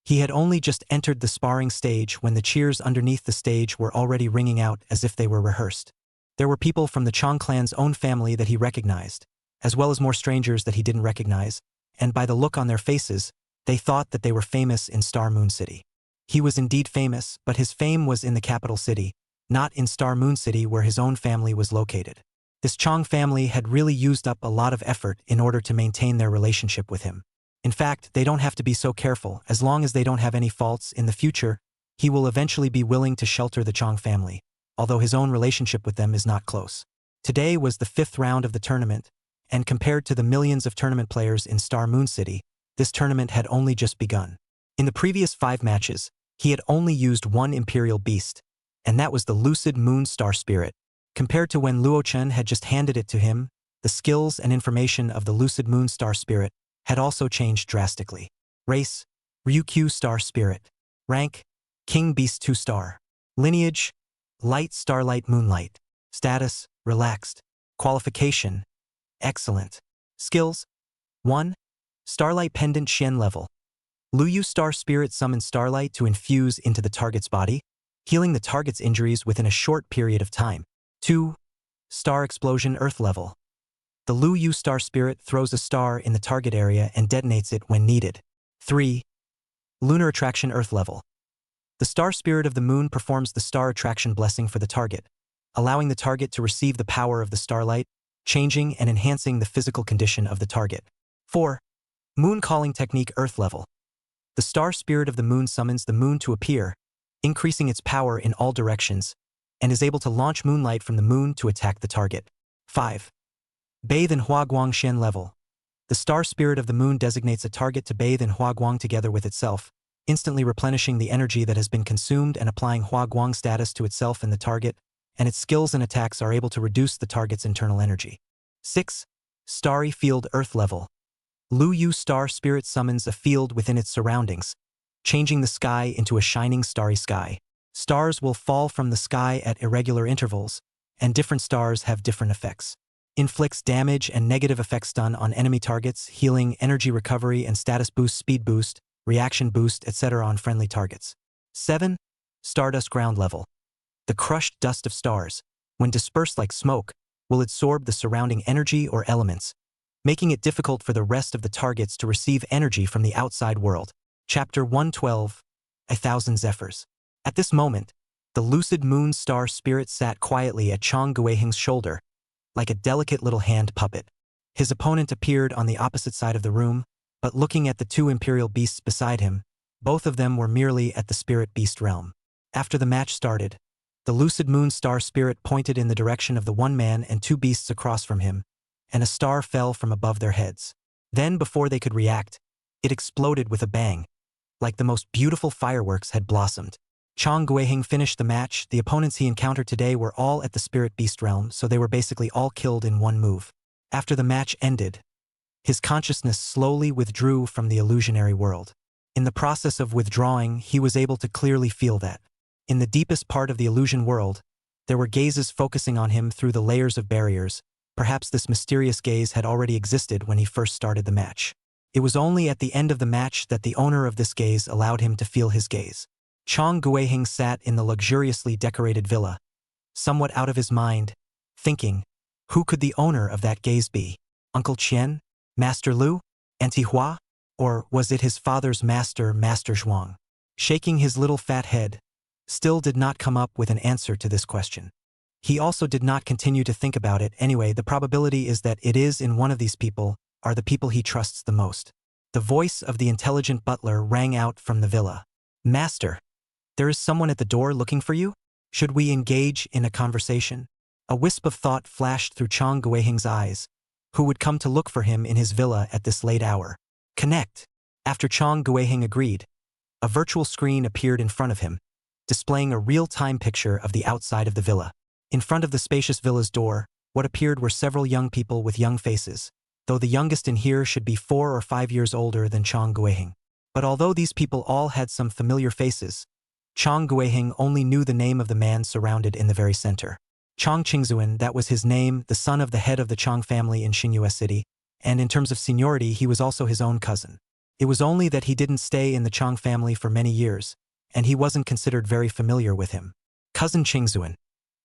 He had only just entered the sparring stage when the cheers underneath the stage were already ringing out as if they were rehearsed. There were people from the Chang clan's own family that he recognized, as well as more strangers that he didn't recognize, and by the look on their faces, they thought that they were famous in Star Moon City. He was indeed famous, but his fame was in the capital city, not in Star Moon City where his own family was located. This Chang family had really used up a lot of effort in order to maintain their relationship with him. In fact, they don't have to be so careful. As long as they don't have any faults in the future, he will eventually be willing to shelter the Chang family, although his own relationship with them is not close. Today was the 5th round of the tournament, and compared to the millions of tournament players in Star Moon City, this tournament had only just begun. In the previous 5 matches, he had only used one Imperial Beast, and that was the Lucid Moon Star Spirit. Compared to when Luo Chen had just handed it to him, the skills and information of the Lucid Moon Star Spirit had also changed drastically. Race, Ryukyu Star Spirit. Rank, King Beast 2 Star. Lineage, Light Starlight Moonlight. Status, Relaxed. Qualification, Excellent. Skills, 1. Starlight Pendant Xian level. Luyu Star Spirit summons starlight to infuse into the target's body, healing the target's injuries within a short period of time. 2. Star Explosion Earth level. The Luyu Star Spirit throws a star in the target area and detonates it when needed. 3. Lunar Attraction Earth level. The Star Spirit of the Moon performs the Star Attraction Blessing for the target, allowing the target to receive the power of the starlight, changing and enhancing the physical condition of the target. 4. Moon Calling Technique Earth level. The Star Spirit of the Moon summons the moon to appear, increasing its power in all directions, and is able to launch moonlight from the moon to attack the target. 5. Bathe in Hua Guang Xian level. The Star Spirit of the Moon designates a target to bathe in Hua Guang together with itself, instantly replenishing the energy that has been consumed and applying Hua Guang status to itself and the target, and its skills and attacks are able to reduce the target's internal energy. 6. Starry Field Earth level. Luyu Star Spirit summons a field within its surroundings, changing the sky into a shining starry sky. Stars will fall from the sky at irregular intervals, and different stars have different effects. Inflicts damage and negative effects done on enemy targets, healing, energy recovery and status boost, speed boost, reaction boost, etc. on friendly targets. 7. Stardust Ground level. The crushed dust of stars, when dispersed like smoke, will absorb the surrounding energy or elements, making it difficult for the rest of the targets to receive energy from the outside world. Chapter 112, 1,000 Zephyrs. At this moment, the Lucid Moon Star Spirit sat quietly at Chang Guiheng's shoulder, like a delicate little hand puppet. His opponent appeared on the opposite side of the room, but looking at the 2 Imperial Beasts beside him, both of them were merely at the Spirit Beast realm. After the match started, the Lucid Moon Star Spirit pointed in the direction of the 1 man and 2 beasts across from him, and a star fell from above their heads. Then, before they could react, it exploded with a bang, like the most beautiful fireworks had blossomed. Chang Guiheng finished the match. The opponents he encountered today were all at the Spirit Beast realm, so they were basically all killed in one move. After the match ended, his consciousness slowly withdrew from the illusionary world. In the process of withdrawing, he was able to clearly feel that, in the deepest part of the illusion world, there were gazes focusing on him through the layers of barriers. Perhaps this mysterious gaze had already existed when he first started the match. It was only at the end of the match that the owner of this gaze allowed him to feel his gaze. Chang Guiheng sat in the luxuriously decorated villa, somewhat out of his mind, thinking, who could the owner of that gaze be? Uncle Qian? Master Lu? Auntie Hua? Or was it his father's master, Master Zhuang? Shaking his little fat head, still did not come up with an answer to this question. He also did not continue to think about it. Anyway, the probability is that it is in one of these people are the people he trusts the most. The voice of the intelligent butler rang out from the villa. Master, there is someone at the door looking for you? Should we engage in a conversation? A wisp of thought flashed through Chang Guiheng's eyes. Who would come to look for him in his villa at this late hour? Connect. After Chang Guiheng agreed, a virtual screen appeared in front of him, displaying a real-time picture of the outside of the villa. In front of the spacious villa's door, what appeared were several young people with young faces, though the youngest in here should be 4 or 5 years older than Chang Guiheng. But although these people all had some familiar faces, Chang Guiheng only knew the name of the man surrounded in the very center. Chang Qingzuan, that was his name, the son of the head of the Chang family in Xingyue City, and in terms of seniority he was also his own cousin. It was only that he didn't stay in the Chang family for many years, and he wasn't considered very familiar with him. Cousin Qingzuan,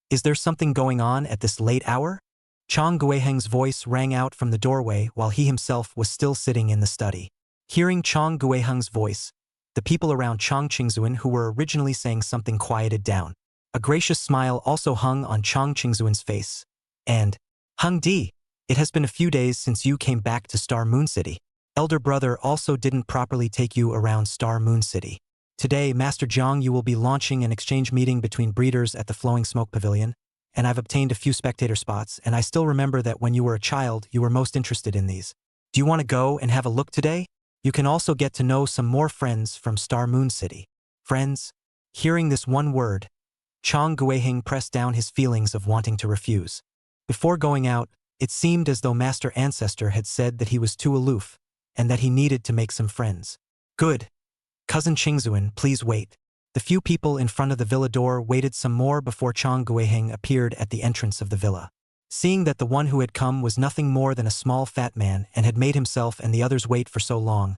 is there something going on at this late hour? Chang Guiheng's voice rang out from the doorway while he himself was still sitting in the study. Hearing Chang Guiheng's voice, the people around Chang Qingzuan who were originally saying something quieted down. A gracious smile also hung on Chang Qingzuan's face. And, Hung Di, it has been a few days since you came back to Star Moon City. Elder brother also didn't properly take you around Star Moon City. Today, Master Jiang, you will be launching an exchange meeting between breeders at the Flowing Smoke Pavilion, and I've obtained a few spectator spots, and I still remember that when you were a child, you were most interested in these. Do you want to go and have a look today? You can also get to know some more friends from Star Moon City. Friends? Hearing this one word, Chang Guiheng pressed down his feelings of wanting to refuse. Before going out, it seemed as though Master Ancestor had said that he was too aloof, and that he needed to make some friends. Good. Cousin Qingzuan, please wait. The few people in front of the villa door waited some more before Chang Guiheng appeared at the entrance of the villa. Seeing that the one who had come was nothing more than a small fat man and had made himself and the others wait for so long,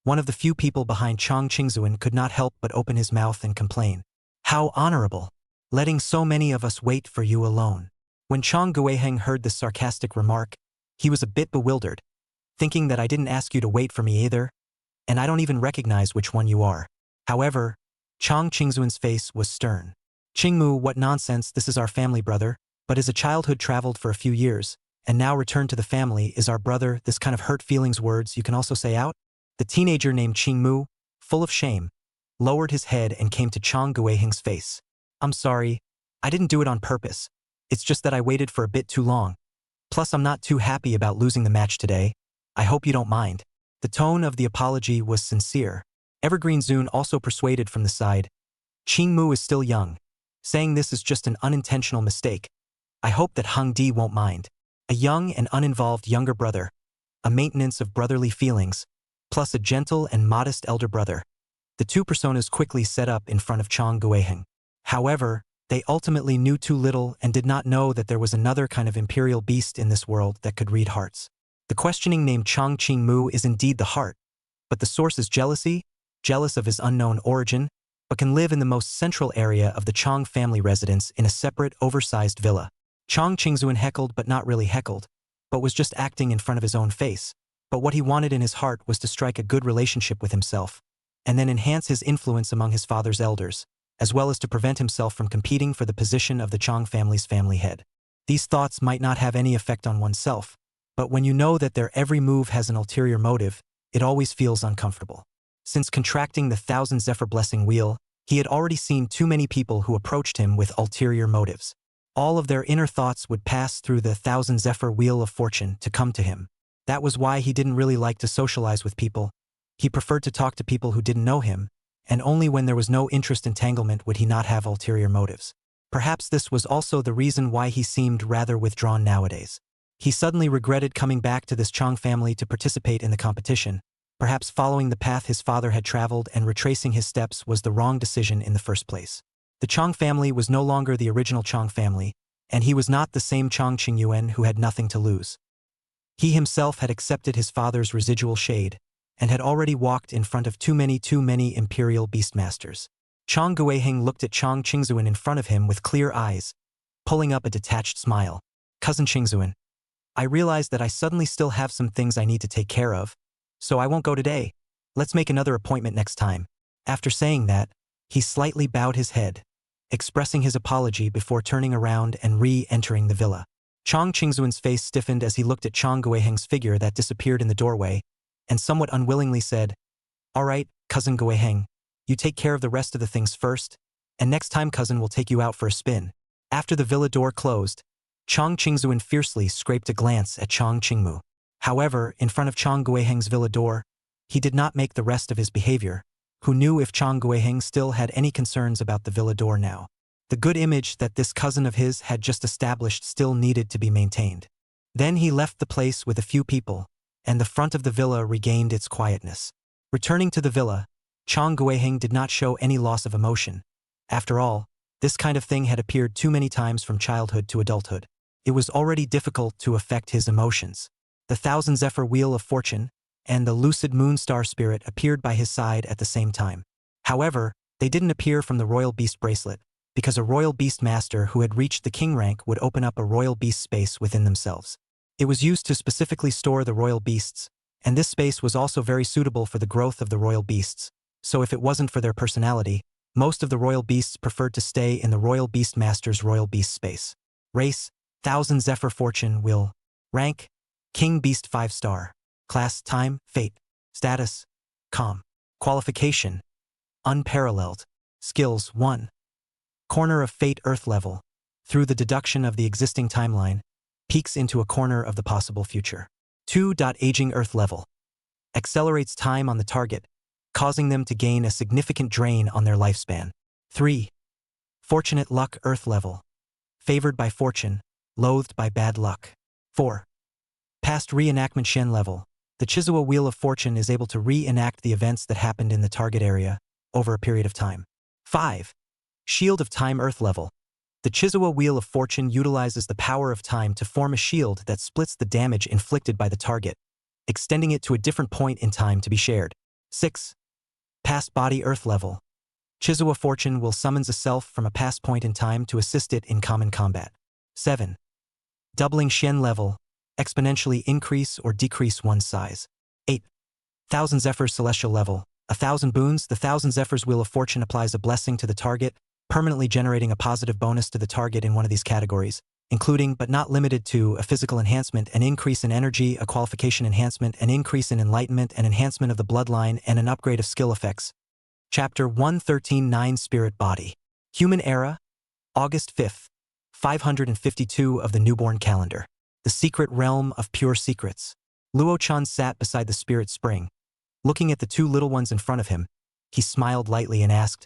one of the few people behind Chang Qingzuan could not help but open his mouth and complain. How honorable, letting so many of us wait for you alone. When Chang Guiheng heard this sarcastic remark, he was a bit bewildered, thinking that I didn't ask you to wait for me either, and I don't even recognize which one you are. However, Chang Qingzuan's face was stern. Qingmu, what nonsense, this is our family brother, but as a childhood traveled for a few years, and now returned to the family is our brother, this kind of hurt feelings words you can also say out? The teenager named Qingmu, full of shame, lowered his head and came to Chang Guiheng's face. I'm sorry, I didn't do it on purpose. It's just that I waited for a bit too long. Plus I'm not too happy about losing the match today. I hope you don't mind. The tone of the apology was sincere. Evergreen Zun also persuaded from the side. Qingmu is still young. Saying this is just an unintentional mistake. I hope that Hung Di won't mind. A young and uninvolved younger brother. A maintenance of brotherly feelings, plus a gentle and modest elder brother. The two personas quickly set up in front of Chang Guiheng. However, they ultimately knew too little and did not know that there was another kind of imperial beast in this world that could read hearts. The questioning named Chang Qingmu is indeed the heart, but the source is jealousy, jealous of his unknown origin, but can live in the most central area of the Chang family residence in a separate, oversized villa. Chang Qingzuan heckled but not really heckled, but was just acting in front of his own face. But what he wanted in his heart was to strike a good relationship with himself, and then enhance his influence among his father's elders, as well as to prevent himself from competing for the position of the Chang family's family head. These thoughts might not have any effect on oneself, but when you know that their every move has an ulterior motive, it always feels uncomfortable. Since contracting the Thousand Zephyr Blessing Wheel, he had already seen too many people who approached him with ulterior motives. All of their inner thoughts would pass through the Thousand Zephyr Wheel of Fortune to come to him. That was why he didn't really like to socialize with people. He preferred to talk to people who didn't know him, and only when there was no interest entanglement would he not have ulterior motives. Perhaps this was also the reason why he seemed rather withdrawn nowadays. He suddenly regretted coming back to this Chang family to participate in the competition. Perhaps following the path his father had traveled and retracing his steps was the wrong decision in the first place. The Chang family was no longer the original Chang family, and he was not the same Chang Qingyuan who had nothing to lose. He himself had accepted his father's residual shade, and had already walked in front of too many imperial beastmasters. Chang Guiheng looked at Chang Qingzuan in front of him with clear eyes, pulling up a detached smile. Cousin Qingzuan, I realize that I suddenly still have some things I need to take care of, so I won't go today. Let's make another appointment next time. After saying that, he slightly bowed his head, expressing his apology before turning around and re-entering the villa. Chang Qingzuan's face stiffened as he looked at Chang Guiheng's figure that disappeared in the doorway, and somewhat unwillingly said, All right, Cousin Guiheng, you take care of the rest of the things first, and next time Cousin will take you out for a spin. After the villa door closed, Chang Qingzuan fiercely scraped a glance at Chang Qingmu. However, in front of Chang Guiheng's villa door, he did not make the rest of his behavior, who knew if Chang Guiheng still had any concerns about the villa door now. The good image that this cousin of his had just established still needed to be maintained. Then he left the place with a few people, and the front of the villa regained its quietness. Returning to the villa, Chang Guiheng did not show any loss of emotion. After all, this kind of thing had appeared too many times from childhood to adulthood. It was already difficult to affect his emotions. The Thousand Zephyr Wheel of Fortune and the Lucid Moonstar Spirit appeared by his side at the same time. However, they didn't appear from the Royal Beast Bracelet, because a Royal Beast Master who had reached the King rank would open up a Royal Beast space within themselves. It was used to specifically store the Royal Beasts, and this space was also very suitable for the growth of the Royal Beasts, so if it wasn't for their personality, most of the Royal Beasts preferred to stay in the Royal Beast Master's Royal Beast space. Race, Thousand Zephyr Fortune Will. Rank, King Beast 5-star. Class, Time, Fate. Status, Calm. Qualification, Unparalleled. Skills, 1. Corner of Fate Earth level. Through the deduction of the existing timeline, peeks into a corner of the possible future. 2. Aging Earth level. Accelerates time on the target, causing them to gain a significant drain on their lifespan. 3. Fortunate Luck Earth level. Favored by fortune, loathed by bad luck. 4. Past Reenactment Shen level. The Chizua Wheel of Fortune is able to reenact the events that happened in the target area over a period of time. 5. Shield of Time Earth level. The Chizua Wheel of Fortune utilizes the power of time to form a shield that splits the damage inflicted by the target, extending it to a different point in time to be shared. 6. Past Body Earth level. Chizua Fortune will summons a self from a past point in time to assist it in common combat. 7. Doubling Shen level. Exponentially increase or decrease one's size. 8. Thousand Zephyrs Celestial level. 1,000 boons. The Thousand Zephyrs Wheel of Fortune applies a blessing to the target, permanently generating a positive bonus to the target in one of these categories, including but not limited to a physical enhancement, an increase in energy, a qualification enhancement, an increase in enlightenment, an enhancement of the bloodline, and an upgrade of skill effects. Chapter 113-9 Spirit Body. Human Era, August 5th, 552 of the Newborn Calendar. The Secret Realm of Pure Secrets. Luo-chan sat beside the spirit spring. Looking at the two little ones in front of him, he smiled lightly and asked,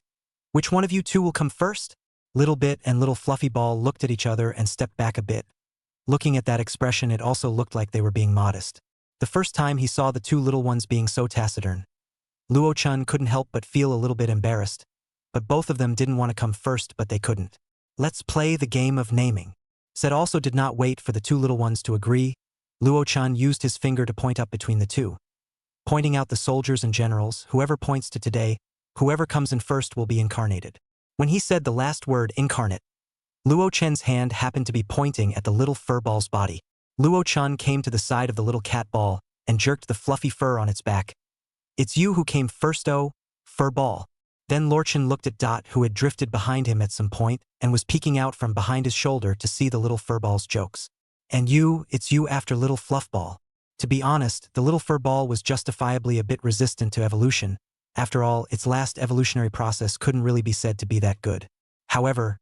"Which one of you two will come first?" Little Bit and Little Fluffy Ball looked at each other and stepped back a bit. Looking at that expression, it also looked like they were being modest. The first time he saw the two little ones being so taciturn, Luo-chan couldn't help but feel a little bit embarrassed. But both of them didn't want to come first, but they couldn't. "Let's play the game of naming." Said also did not wait for the two little ones to agree. Luo-chan used his finger to point up between the two, pointing out the soldiers and generals. Whoever points to today, whoever comes in first will be incarnated. When he said the last word, incarnate, Luo-chan's hand happened to be pointing at the little fur ball's body. Luo-chan came to the side of the little cat ball and jerked the fluffy fur on its back. "It's you who came first, oh, fur ball." Then Lorchan looked at Dot, who had drifted behind him at some point and was peeking out from behind his shoulder to see the little furball's jokes. "And you, it's you after little fluffball." To be honest, the little furball was justifiably a bit resistant to evolution. After all, its last evolutionary process couldn't really be said to be that good. However,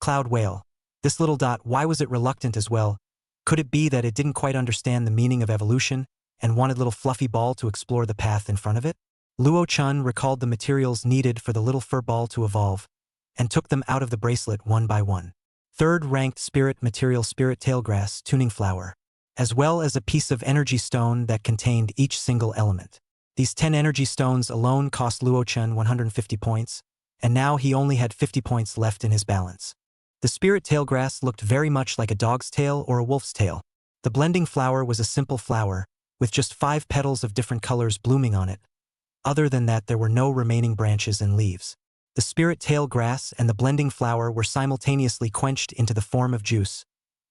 Cloud Whale, this little Dot, why was it reluctant as well? Could it be that it didn't quite understand the meaning of evolution and wanted little Fluffy Ball to explore the path in front of it? Luo-chan recalled the materials needed for the little fur ball to evolve, and took them out of the bracelet one by one. Third-ranked spirit material Spirit Tailgrass Tuning Flower, as well as a piece of energy stone that contained each single element. These 10 energy stones alone cost Luo-chan 150 points, and now he only had 50 points left in his balance. The Spirit Tailgrass looked very much like a dog's tail or a wolf's tail. The blending flower was a simple flower, with just 5 petals of different colors blooming on it. Other than that, there were no remaining branches and leaves. The spirit tail grass and the blending flower were simultaneously quenched into the form of juice,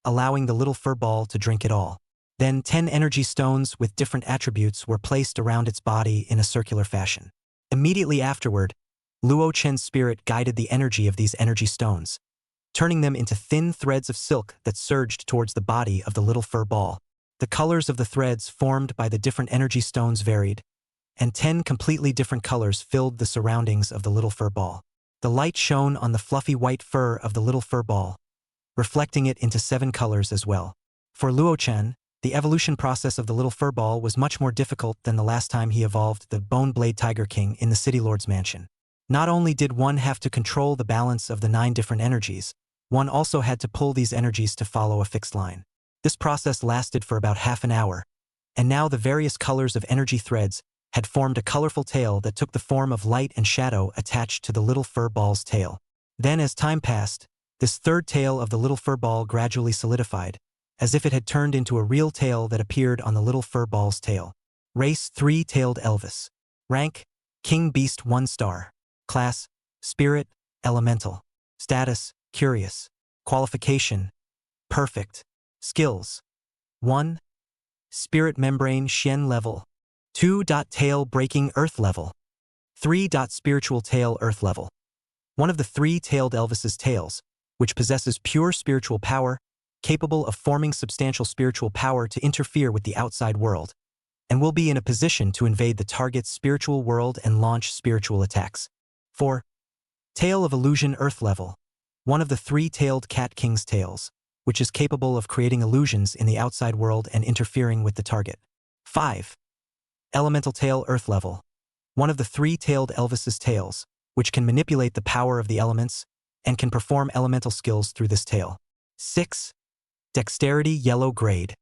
allowing the little fur ball to drink it all. Then 10 energy stones with different attributes were placed around its body in a circular fashion. Immediately afterward, Luo-chan's spirit guided the energy of these energy stones, turning them into thin threads of silk that surged towards the body of the little fur ball. The colors of the threads formed by the different energy stones varied, and 10 completely different colors filled the surroundings of the little fur ball. The light shone on the fluffy white fur of the little fur ball, reflecting it into 7 colors as well. For Luo-chan, The evolution process of the little furball was much more difficult than the last time he evolved the Bone Blade Tiger King in the City Lord's mansion. Not only did one have to control the balance of the 9 different energies, one also had to pull these energies to follow a fixed line. This process lasted for about half an hour, and now the various colors of energy threads had formed a colorful tail that took the form of light and shadow attached to the little fur ball's tail. Then as time passed, this third tail of the little fur ball gradually solidified, as if it had turned into a real tail that appeared on the little fur ball's tail. Race 3-tailed Elvis. Rank, King Beast 1 star. Class, Spirit, Elemental. Status, Curious. Qualification, Perfect. Skills, 1. Spirit Membrane Shen level. 2. Tail Breaking Earth level. 3. Spiritual Tail Earth level. One of the 3-tailed Elvis's tails, which possesses pure spiritual power, capable of forming substantial spiritual power to interfere with the outside world, and will be in a position to invade the target's spiritual world and launch spiritual attacks. 4. Tail of Illusion Earth level. One of the 3-tailed Cat King's tails, which is capable of creating illusions in the outside world and interfering with the target. 5. Elemental Tail Earth level. One of the 3-tailed Elvis's tails, which can manipulate the power of the elements and can perform elemental skills through this tail. 6. Dexterity Yellow grade.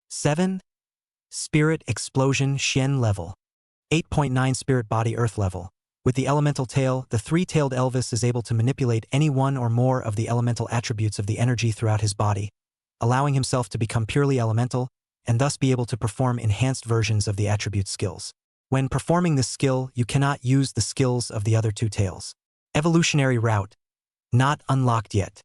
7. Spirit Explosion Shen level. 8.9 Spirit Body Earth level. With the elemental tail, the 3-tailed Elvis is able to manipulate any one or more of the elemental attributes of the energy throughout his body, allowing himself to become purely elemental and thus be able to perform enhanced versions of the attribute skills. When performing this skill, you cannot use the skills of the other 2 tails. Evolutionary route. Not unlocked yet.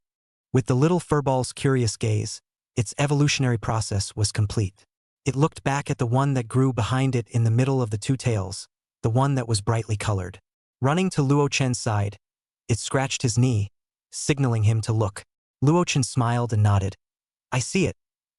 With the little furball's curious gaze, its evolutionary process was complete. It looked back at the one that grew behind it in the middle of the 2 tails, the one that was brightly colored. Running to Luo Chen's side, it scratched his knee, signaling him to look. Luo Chen smiled and nodded. I see it.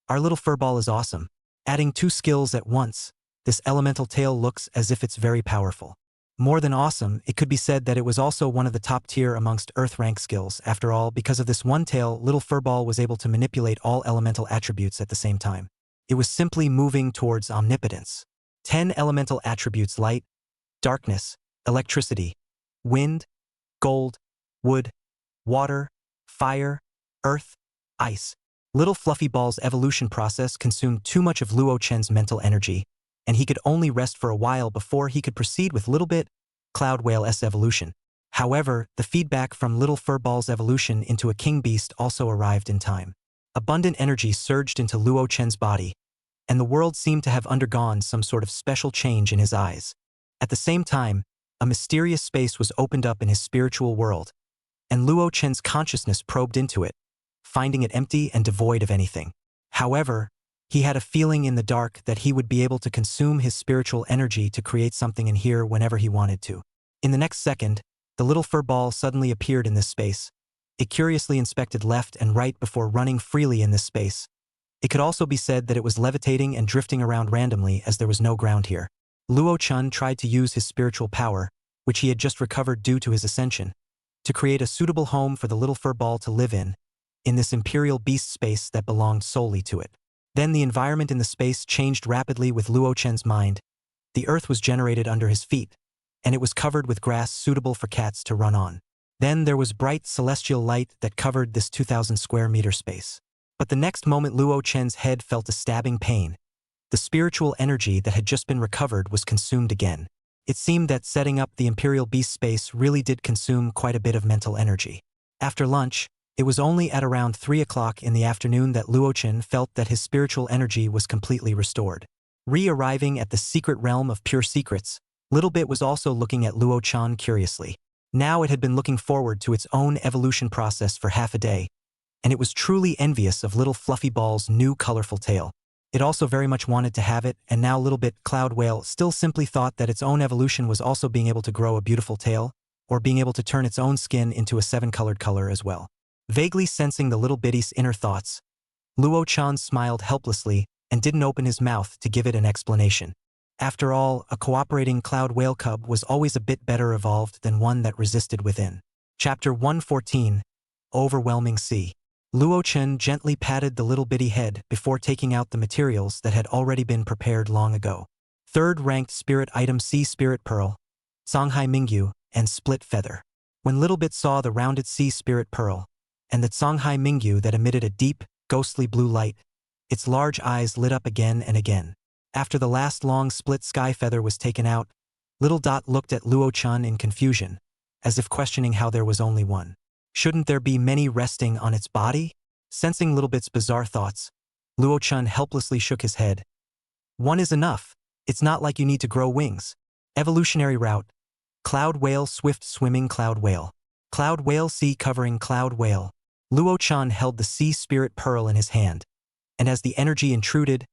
Our little furball is awesome. Adding 2 skills at once, this elemental tail looks as if it's very powerful. More than awesome, it could be said that it was also one of the top tier amongst Earth rank skills. After all, because of this one tail, little furball was able to manipulate all elemental attributes at the same time. It was simply moving towards omnipotence. 10 elemental attributes: light, darkness, electricity, wind, gold, wood, water, fire, earth, ice. Little Fluffy Ball's evolution process consumed too much of Luo Chen's mental energy, and he could only rest for a while before he could proceed with Little Bit, Cloud Whale's evolution. However, the feedback from Little Furball's evolution into a king beast also arrived in time. Abundant energy surged into Luo Chen's body, and the world seemed to have undergone some sort of special change in his eyes. At the same time, a mysterious space was opened up in his spiritual world, and Luo Chen's consciousness probed into it, finding it empty and devoid of anything. However, he had a feeling in the dark that he would be able to consume his spiritual energy to create something in here whenever he wanted to. In the next second, the little fur ball suddenly appeared in this space. It curiously inspected left and right before running freely in this space. It could also be said that it was levitating and drifting around randomly as there was no ground here. Luo Chen tried to use his spiritual power, which he had just recovered due to his ascension, to create a suitable home for the little fur ball to live in this imperial beast space that belonged solely to it. Then the environment in the space changed rapidly with Luo Chen's mind. The earth was generated under his feet, and it was covered with grass suitable for cats to run on. Then there was bright celestial light that covered this 2,000 square meter space. But the next moment Luo Chen's head felt a stabbing pain. The spiritual energy that had just been recovered was consumed again. It seemed that setting up the imperial beast space really did consume quite a bit of mental energy. After lunch, it was only at around 3 o'clock in the afternoon that Luo Chen felt that his spiritual energy was completely restored. Re-arriving at the secret realm of pure secrets, Little Bit was also looking at Luo Chen curiously. Now it had been looking forward to its own evolution process for half a day, and it was truly envious of Little Fluffy Ball's new colorful tail. It also very much wanted to have it, and now Little Bit Cloud Whale still simply thought that its own evolution was also being able to grow a beautiful tail, or being able to turn its own skin into a 7-colored color as well. Vaguely sensing the little bittie's inner thoughts, Luo Chen smiled helplessly and didn't open his mouth to give it an explanation. After all, a cooperating cloud whale cub was always a bit better evolved than one that resisted within. Chapter 114, Overwhelming Sea. Luo Chen gently patted the little bitty head before taking out the materials that had already been prepared long ago. Third-ranked spirit item Sea Spirit Pearl, Songhai Mingyu, and Split Feather. When Littlebit saw the rounded Sea Spirit Pearl, and the Songhai Mingyu that emitted a deep, ghostly blue light, its large eyes lit up again and again. After the last long split sky feather was taken out, Little Dot looked at Luo Chen in confusion, as if questioning how there was only one. Shouldn't there be many resting on its body? Sensing Littlebit's bizarre thoughts, Luo Chen helplessly shook his head. One is enough. It's not like you need to grow wings. Evolutionary route. Cloud whale swift swimming cloud whale. Cloud whale sea covering cloud whale. Luo Chen held the sea spirit pearl in his hand, and as the energy intruded,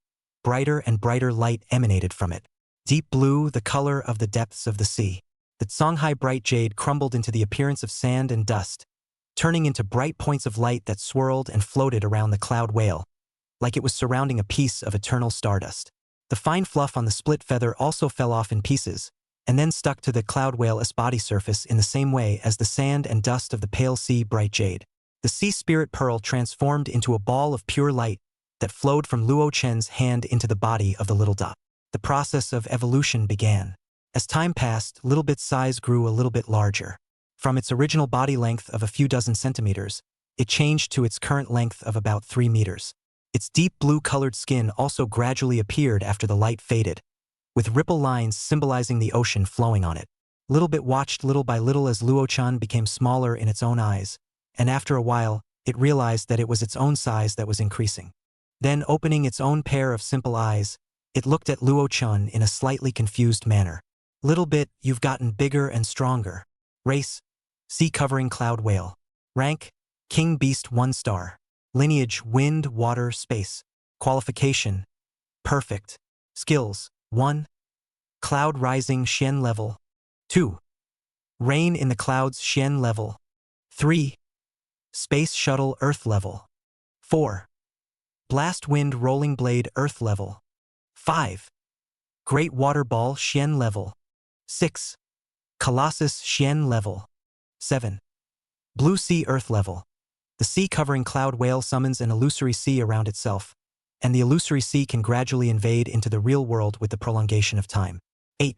brighter and brighter light emanated from it. Deep blue, the color of the depths of the sea. The Songhai bright jade crumbled into the appearance of sand and dust, turning into bright points of light that swirled and floated around the cloud whale, like it was surrounding a piece of eternal stardust. The fine fluff on the split feather also fell off in pieces, and then stuck to the cloud whale's body surface in the same way as the sand and dust of the pale sea bright jade. The sea spirit pearl transformed into a ball of pure light that flowed from Luo Chen's hand into the body of the little dot. The process of evolution began. As time passed, Littlebit's size grew a little bit larger. From its original body length of a few dozen centimeters, it changed to its current length of about 3 meters. Its deep blue-colored skin also gradually appeared after the light faded, with ripple lines symbolizing the ocean flowing on it. Littlebit watched little by little as Luo Chen became smaller in its own eyes, and after a while, it realized that it was its own size that was increasing. Then, opening its own pair of simple eyes, it looked at Luo Chen in a slightly confused manner. Littlebit, you've gotten bigger and stronger. Race, sea-covering cloud whale. Rank, King Beast 1 star. Lineage, wind, water, space. Qualification, perfect. Skills, 1. Cloud rising Xian level. 2. Rain in the clouds Xian level. 3. Space shuttle Earth level. 4. Blast wind rolling blade Earth level. 5. Great water ball Xian level. 6. Colossus Xian level. 7. Blue sea Earth level. The sea-covering cloud whale summons an illusory sea around itself, and the illusory sea can gradually invade into the real world with the prolongation of time. 8.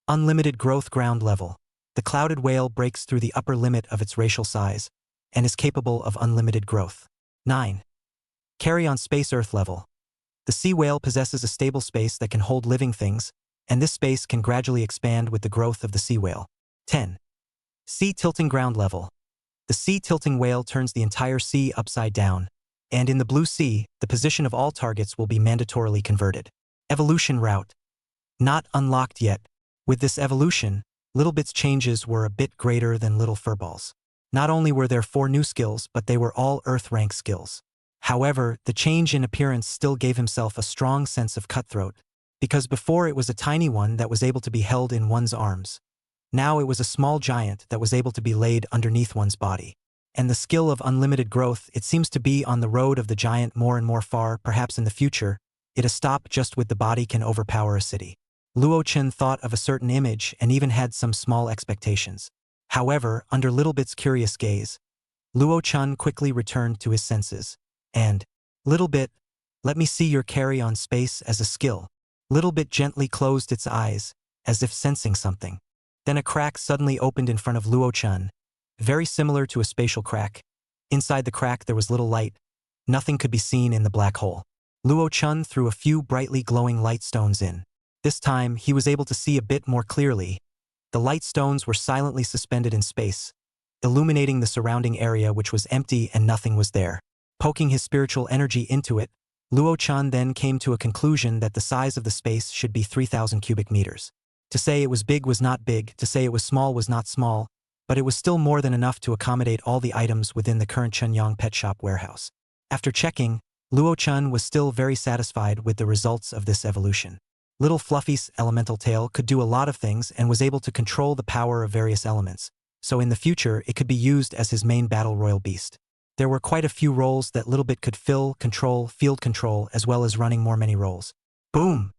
Unlimited growth ground level. The clouded whale breaks through the upper limit of its racial size, and is capable of unlimited growth. 9. Carry-on space Earth level. The sea whale possesses a stable space that can hold living things, and this space can gradually expand with the growth of the sea whale. 10. Sea tilting ground level. The sea tilting whale turns the entire sea upside down, and in the blue sea, the position of all targets will be mandatorily converted. Evolution route. Not unlocked yet. With this evolution, Littlebit's changes were a bit greater than Little Furballs. Not only were there 4 new skills, but they were all Earth rank skills. However, the change in appearance still gave himself a strong sense of cutthroat, because before it was a tiny one that was able to be held in one's arms. Now it was a small giant that was able to be laid underneath one's body. And the skill of unlimited growth, it seems to be on the road of the giant more and more far, perhaps in the future, it a stop just with the body can overpower a city. Luo Chen thought of a certain image and even had some small expectations. However, under Littlebit's curious gaze, Luo Chen quickly returned to his senses. And, Littlebit, let me see your carry-on space as a skill. Littlebit gently closed its eyes, as if sensing something. Then a crack suddenly opened in front of Luo Chen, very similar to a spatial crack. Inside the crack there was little light. Nothing could be seen in the black hole. Luo Chen threw a few brightly glowing light stones in. This time, he was able to see a bit more clearly. The light stones were silently suspended in space, illuminating the surrounding area which was empty and nothing was there. Poking his spiritual energy into it, Luo Chen then came to a conclusion that the size of the space should be 3,000 cubic meters. To say it was big was not big, to say it was small was not small, but it was still more than enough to accommodate all the items within the current Chenyang pet shop warehouse. After checking, Luo Chen was still very satisfied with the results of this evolution. Little Fluffy's elemental tail could do a lot of things and was able to control the power of various elements, so in the future it could be used as his main battle royal beast. There were quite a few roles that Littlebit could fill, control, field control, as well as running more many roles. Boom!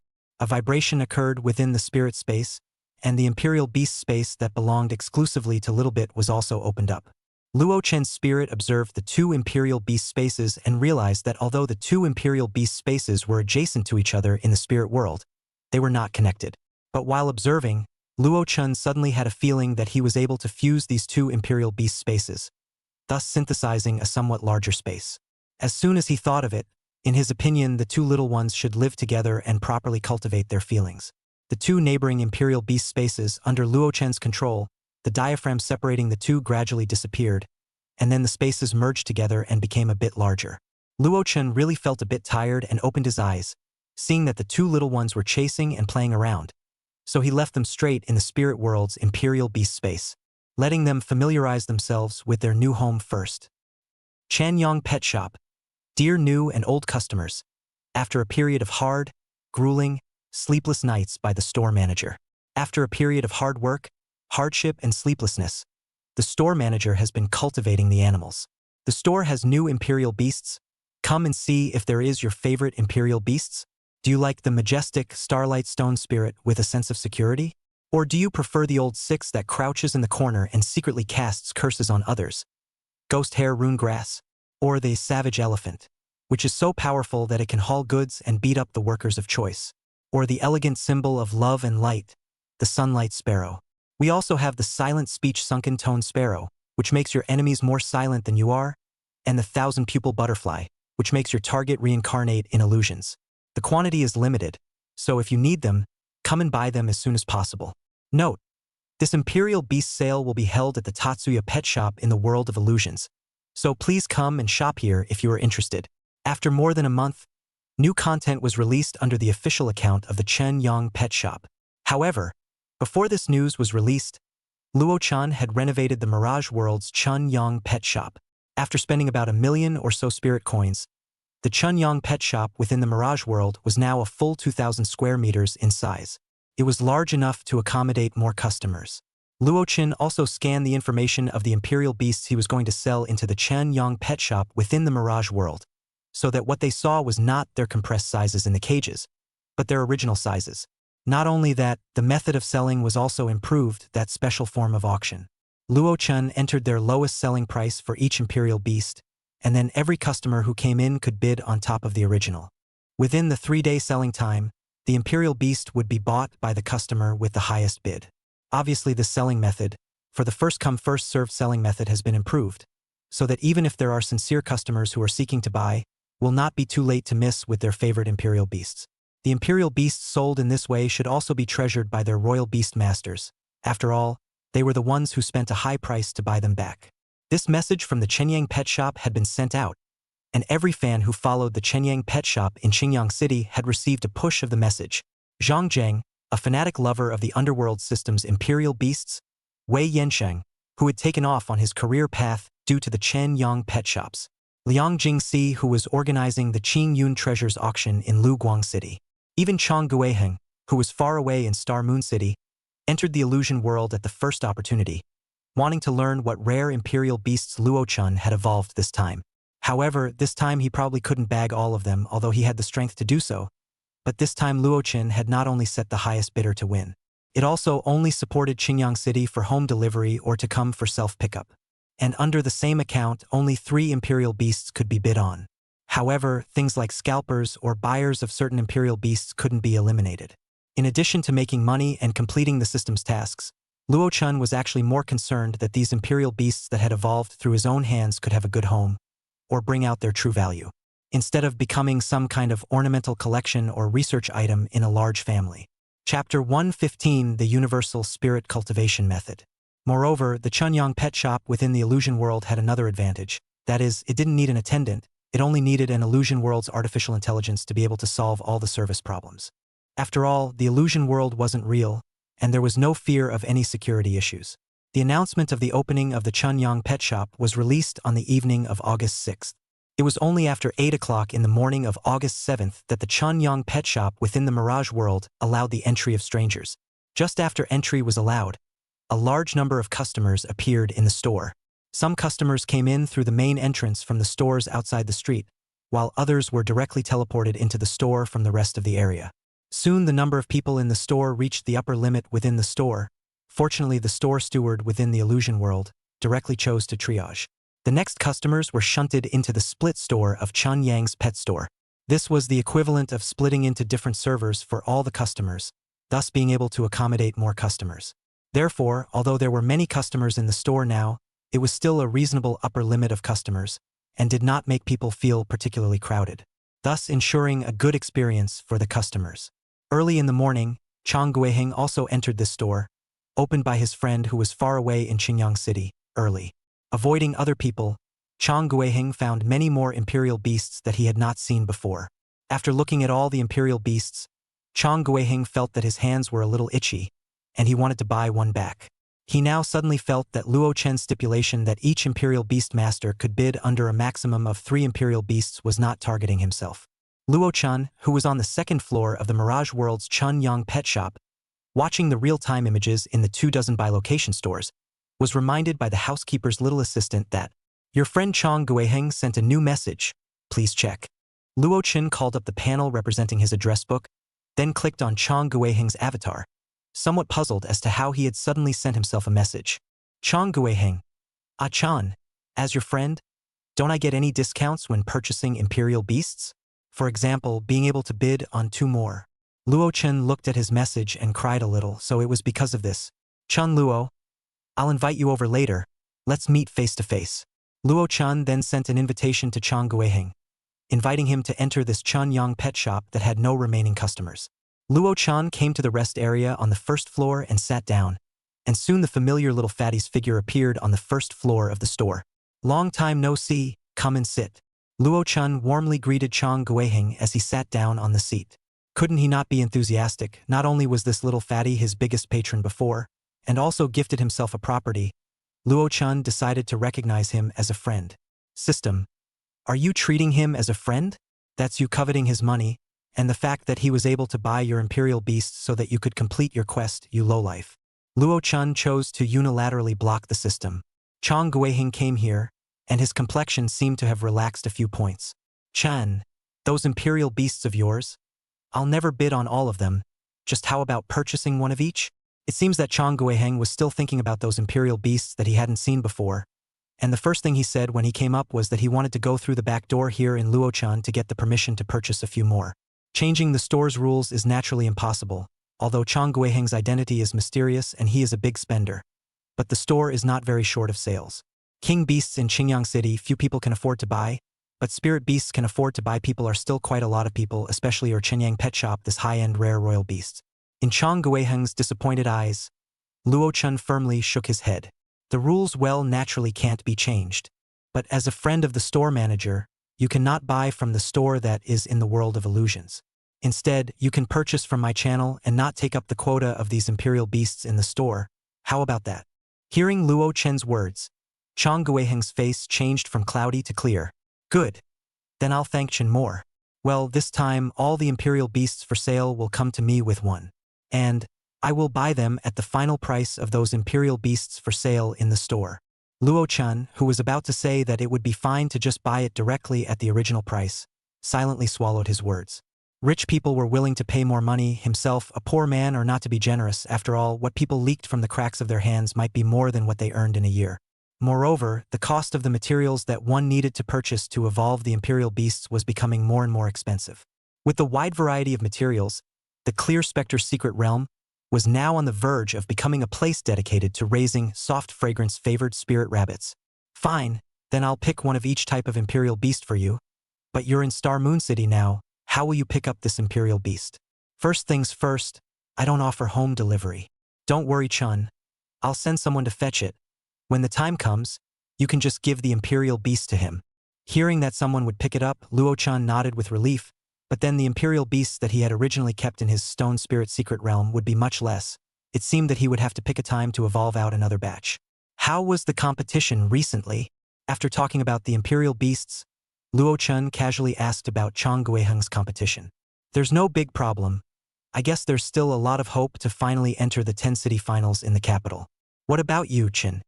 A vibration occurred within the spirit space, and the Imperial Beast space that belonged exclusively to Littlebit was also opened up. Luo Chen's spirit observed the two Imperial Beast spaces and realized that although the two Imperial Beast spaces were adjacent to each other in the spirit world, they were not connected. But while observing, Luo Chen suddenly had a feeling that he was able to fuse these two Imperial Beast spaces, thus synthesizing a somewhat larger space. As soon as he thought of it, in his opinion, the two little ones should live together and properly cultivate their feelings. The two neighboring Imperial Beast spaces under Luo Chen's control, the diaphragm separating the two gradually disappeared, and then the spaces merged together and became a bit larger. Luo Chen really felt a bit tired and opened his eyes, seeing that the two little ones were chasing and playing around. So he left them straight in the spirit world's Imperial Beast space, letting them familiarize themselves with their new home first. Chanyang Pet Shop. Dear new and old customers, after a period of hard, grueling, sleepless nights by the store manager. After a period of hard work, hardship and sleeplessness, the store manager has been cultivating the animals. The store has new Imperial Beasts. Come and see if there is your favorite Imperial Beasts. Do you like the majestic Starlight Stone Spirit with a sense of security? Or do you prefer the old six that crouches in the corner and secretly casts curses on others? Ghost Hair Rune Grass? Or the Savage Elephant, which is so powerful that it can haul goods and beat up the workers of choice? Or the elegant symbol of love and light, the Sunlight Sparrow? We also have the Silent Speech Sunken Tone Sparrow, which makes your enemies more silent than you are, and the Thousand Pupil Butterfly, which makes your target reincarnate in illusions. The quantity is limited, so if you need them, come and buy them as soon as possible. Note: this Imperial Beast sale will be held at the Tatsuya Pet Shop in the World of Illusions, so please come and shop here if you are interested. After more than a month, new content was released under the official account of the Chanyang Pet Shop. However, before this news was released, Luo Chen had renovated the Mirage World's Chanyang Pet Shop. After spending about 1 million or so spirit coins, the Chanyang Pet Shop within the Mirage World was now a full 2,000 square meters in size. It was large enough to accommodate more customers. Luo Chen also scanned the information of the Imperial Beasts he was going to sell into the Chanyang Pet Shop within the Mirage World, so that what they saw was not their compressed sizes in the cages, but their original sizes. Not only that, the method of selling was also improved, that special form of auction. Luo Chen entered their lowest selling price for each Imperial Beast, and then every customer who came in could bid on top of the original. Within the 3-day selling time, the Imperial Beast would be bought by the customer with the highest bid. Obviously, the selling method, for the first-come first-served selling method, has been improved, so that even if there are sincere customers who are seeking to buy, will not be too late to miss with their favorite Imperial Beasts. The Imperial Beasts sold in this way should also be treasured by their royal Beastmasters. After all, they were the ones who spent a high price to buy them back. This message from the Chenyang Pet Shop had been sent out, and every fan who followed the Chenyang Pet Shop in Qingyang City had received a push of the message. Zhang Zheng, a fanatic lover of the Underworld System's Imperial Beasts, Wei Yansheng, who had taken off on his career path due to the Chenyang Pet Shops, Liang Jingxi, who was organizing the Qing Yun Treasures auction in Luguang City. Even Chang Guiheng, who was far away in Star Moon City, entered the illusion world at the first opportunity, wanting to learn what rare Imperial Beasts Luo Chen had evolved this time. However, this time he probably couldn't bag all of them, although he had the strength to do so. But this time Luo Chen had not only set the highest bidder to win, it also only supported Qingyang City for home delivery or to come for self-pickup. And under the same account, only 3 Imperial Beasts could be bid on. However, things like scalpers or buyers of certain Imperial Beasts couldn't be eliminated. In addition to making money and completing the system's tasks, Luo Chen was actually more concerned that these Imperial Beasts that had evolved through his own hands could have a good home, or bring out their true value, instead of becoming some kind of ornamental collection or research item in a large family. Chapter 115: The Universal Spirit Cultivation Method. Moreover, the Chunyang Pet Shop within the Illusion World had another advantage. That is, it didn't need an attendant, it only needed an Illusion World's artificial intelligence to be able to solve all the service problems. After all, the Illusion World wasn't real, and there was no fear of any security issues. The announcement of the opening of the Chunyang Pet Shop was released on the evening of August 6th. It was only after 8 o'clock in the morning of August 7th that the Chunyang Pet Shop within the Mirage World allowed the entry of strangers. Just after entry was allowed, a large number of customers appeared in the store. Some customers came in through the main entrance from the stores outside the street, while others were directly teleported into the store from the rest of the area. Soon the number of people in the store reached the upper limit within the store. Fortunately, the store steward within the Illusion World, directly chose to triage. The next customers were shunted into the split store of Chun Yang's pet store. This was the equivalent of splitting into different servers for all the customers, thus being able to accommodate more customers. Therefore, although there were many customers in the store now, it was still a reasonable upper limit of customers, and did not make people feel particularly crowded, thus ensuring a good experience for the customers. Early in the morning, Chang Guiheng also entered this store, opened by his friend who was far away in Qingyang City, early. Avoiding other people, Chang Guiheng found many more imperial beasts that he had not seen before. After looking at all the imperial beasts, Chang Guiheng felt that his hands were a little itchy, and he wanted to buy one back. He now suddenly felt that Luo Chen's stipulation that each imperial beastmaster could bid under a maximum of 3 imperial beasts was not targeting himself. Luo Chen, who was on the second floor of the Mirage World's Chun Yang pet shop, watching the real-time images in the 24 by location stores, was reminded by the housekeeper's little assistant that, "Your friend Chang Guiheng sent a new message, please check." Luo Chen called up the panel representing his address book, then clicked on Chang Guiheng's avatar, somewhat puzzled as to how he had suddenly sent himself a message. Chang Guiheng. "Ah Chan, as your friend, don't I get any discounts when purchasing imperial beasts? For example, being able to bid on 2 more. Luo Chen looked at his message and cried a little, so it was because of this. "Chun Luo, I'll invite you over later. Let's meet face to face." Luo Chen then sent an invitation to Chang Guiheng, inviting him to enter this Chun Yang pet shop that had no remaining customers. Luo Chen came to the rest area on the first floor and sat down, and soon the familiar little fatty's figure appeared on the first floor of the store. "Long time no see, come and sit." Luo Chen warmly greeted Chang Guiheng as he sat down on the seat. Couldn't he not be enthusiastic? Not only was this little fatty his biggest patron before, and also gifted himself a property, Luo Chen decided to recognize him as a friend. "System, are you treating him as a friend? That's you coveting his money, and the fact that he was able to buy your imperial beast so that you could complete your quest, you lowlife." Luo Chen chose to unilaterally block the system. Chang Guiheng came here, and his complexion seemed to have relaxed a few points. "Chan, those imperial beasts of yours? I'll never bid on all of them. Just how about purchasing one of each?" It seems that Chang Guiheng was still thinking about those imperial beasts that he hadn't seen before, and the first thing he said when he came up was that he wanted to go through the back door here in Luochun to get the permission to purchase a few more. Changing the store's rules is naturally impossible, although Chang Guiheng's identity is mysterious and he is a big spender. But the store is not very short of sales. King beasts in Qingyang City few people can afford to buy, but spirit beasts can afford to buy. People are still quite a lot of people, especially your Qinyang pet shop, this high-end rare royal beasts. In Chang Guiheng's disappointed eyes, Luo Chen firmly shook his head. The rules naturally can't be changed. But as a friend of the store manager, you cannot buy from the store that is in the world of illusions. Instead, you can purchase from my channel and not take up the quota of these imperial beasts in the store. How about that? Hearing Luo Chen's words, Chang Guiheng's face changed from cloudy to clear. Good. Then I'll thank Chen more. Well, this time all the imperial beasts for sale will come to me with one. And I will buy them at the final price of those imperial beasts for sale in the store. Luo Chen, who was about to say that it would be fine to just buy it directly at the original price, silently swallowed his words. Rich people were willing to pay more money, himself, a poor man, or not to be generous. After all, what people leaked from the cracks of their hands might be more than what they earned in a year. Moreover, the cost of the materials that one needed to purchase to evolve the imperial beasts was becoming more and more expensive. With the wide variety of materials, the Clear Spectre Secret Realm was now on the verge of becoming a place dedicated to raising soft fragrance-favored spirit rabbits. Fine, then I'll pick one of each type of imperial beast for you. But you're in Star Moon City now, how will you pick up this imperial beast? First things first, I don't offer home delivery. Don't worry, Chun. I'll send someone to fetch it. When the time comes, you can just give the imperial beast to him. Hearing that someone would pick it up, Luo Chen nodded with relief, but then the imperial beasts that he had originally kept in his Stone Spirit Secret Realm would be much less. It seemed that he would have to pick a time to evolve out another batch. How was the competition recently? After talking about the imperial beasts, Luo Chen casually asked about Chang Guiheng's competition. There's no big problem. I guess there's still a lot of hope to finally enter the 10-city finals in the capital. What about you, Chen?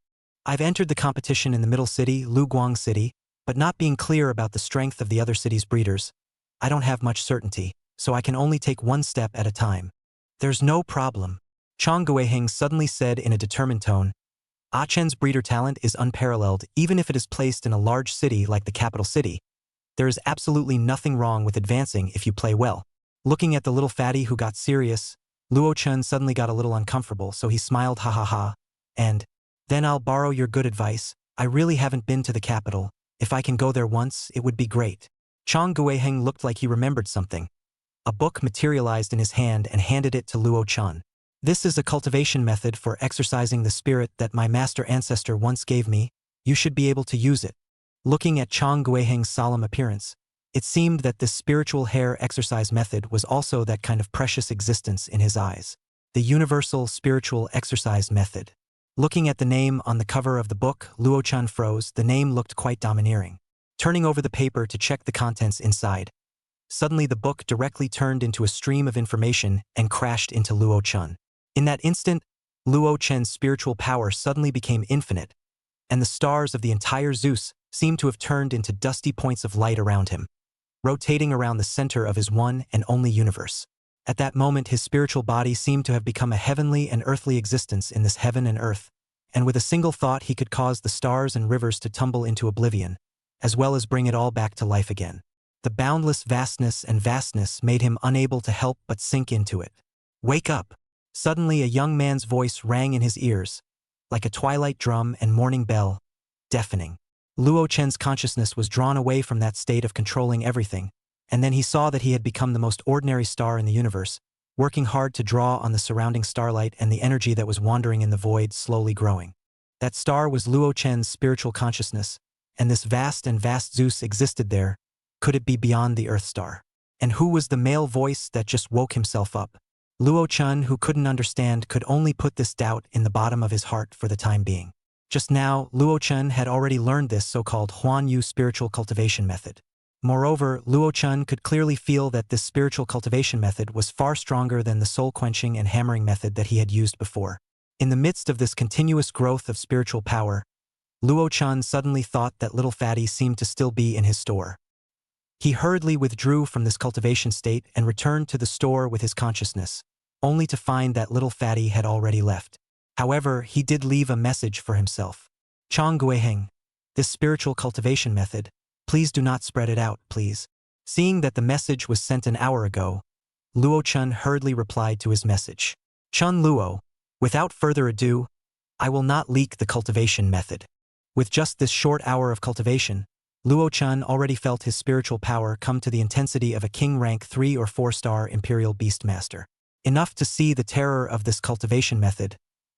I've entered the competition in the middle city, Luguang City, but not being clear about the strength of the other city's breeders, I don't have much certainty, so I can only take one step at a time. There's no problem. Chang Guiheng suddenly said in a determined tone, Chen's breeder talent is unparalleled even if it is placed in a large city like the capital city. There is absolutely nothing wrong with advancing if you play well. Looking at the little fatty who got serious, Luo Chen suddenly got a little uncomfortable, so he smiled ha ha ha, and, then I'll borrow your good advice. I really haven't been to the capital. If I can go there once, it would be great. Chang Guiheng looked like he remembered something. A book materialized in his hand and handed it to Luo Chen. This is a cultivation method for exercising the spirit that my master ancestor once gave me. You should be able to use it. Looking at Chang Guiheng's solemn appearance, it seemed that this spiritual hair exercise method was also that kind of precious existence in his eyes. The universal spiritual exercise method. Looking at the name on the cover of the book, Luo Chen froze. The name looked quite domineering. Turning over the paper to check the contents inside, suddenly the book directly turned into a stream of information and crashed into Luo Chen. In that instant, Luo Chen's spiritual power suddenly became infinite, and the stars of the entire Zeus seemed to have turned into dusty points of light around him, rotating around the center of his one and only universe. At that moment, his spiritual body seemed to have become a heavenly and earthly existence in this heaven and earth, and with a single thought he could cause the stars and rivers to tumble into oblivion, as well as bring it all back to life again. The boundless vastness and vastness made him unable to help but sink into it. Wake up! Suddenly a young man's voice rang in his ears, like a twilight drum and morning bell, deafening. Luo Chen's consciousness was drawn away from that state of controlling everything, and then he saw that he had become the most ordinary star in the universe, working hard to draw on the surrounding starlight and the energy that was wandering in the void slowly growing. That star was Luo Chen's spiritual consciousness, and this vast and vast Zeus existed there. Could it be beyond the Earth star? And who was the male voice that just woke himself up? Luo Chen, who couldn't understand, could only put this doubt in the bottom of his heart for the time being. Just now, Luo Chen had already learned this so-called Huan Yu spiritual cultivation method. Moreover, Luo Chen could clearly feel that this spiritual cultivation method was far stronger than the soul-quenching and hammering method that he had used before. In the midst of this continuous growth of spiritual power, Luo Chen suddenly thought that little fatty seemed to still be in his store. He hurriedly withdrew from this cultivation state and returned to the store with his consciousness, only to find that little fatty had already left. However, he did leave a message for himself. Chang Guiheng, this spiritual cultivation method, please do not spread it out, please. Seeing that the message was sent an hour ago, Luo Chen hurriedly replied to his message. Chun Luo, without further ado, I will not leak the cultivation method. With just this short hour of cultivation, Luo Chen already felt his spiritual power come to the intensity of a king rank 3 or 4-star Imperial Beastmaster. Enough to see the terror of this cultivation method.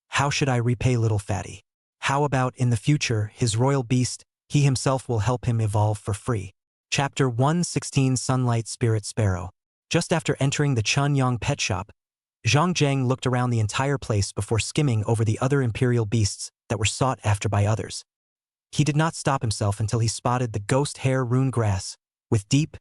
How should I repay little fatty? How about in the future his royal beast, he himself will help him evolve for free. Chapter 116 Sunlight Spirit Sparrow. Just after entering the Chunyang pet shop, Zhang Zheng looked around the entire place before skimming over the other imperial beasts that were sought after by others. He did not stop himself until he spotted the ghost hair rune grass, with deep,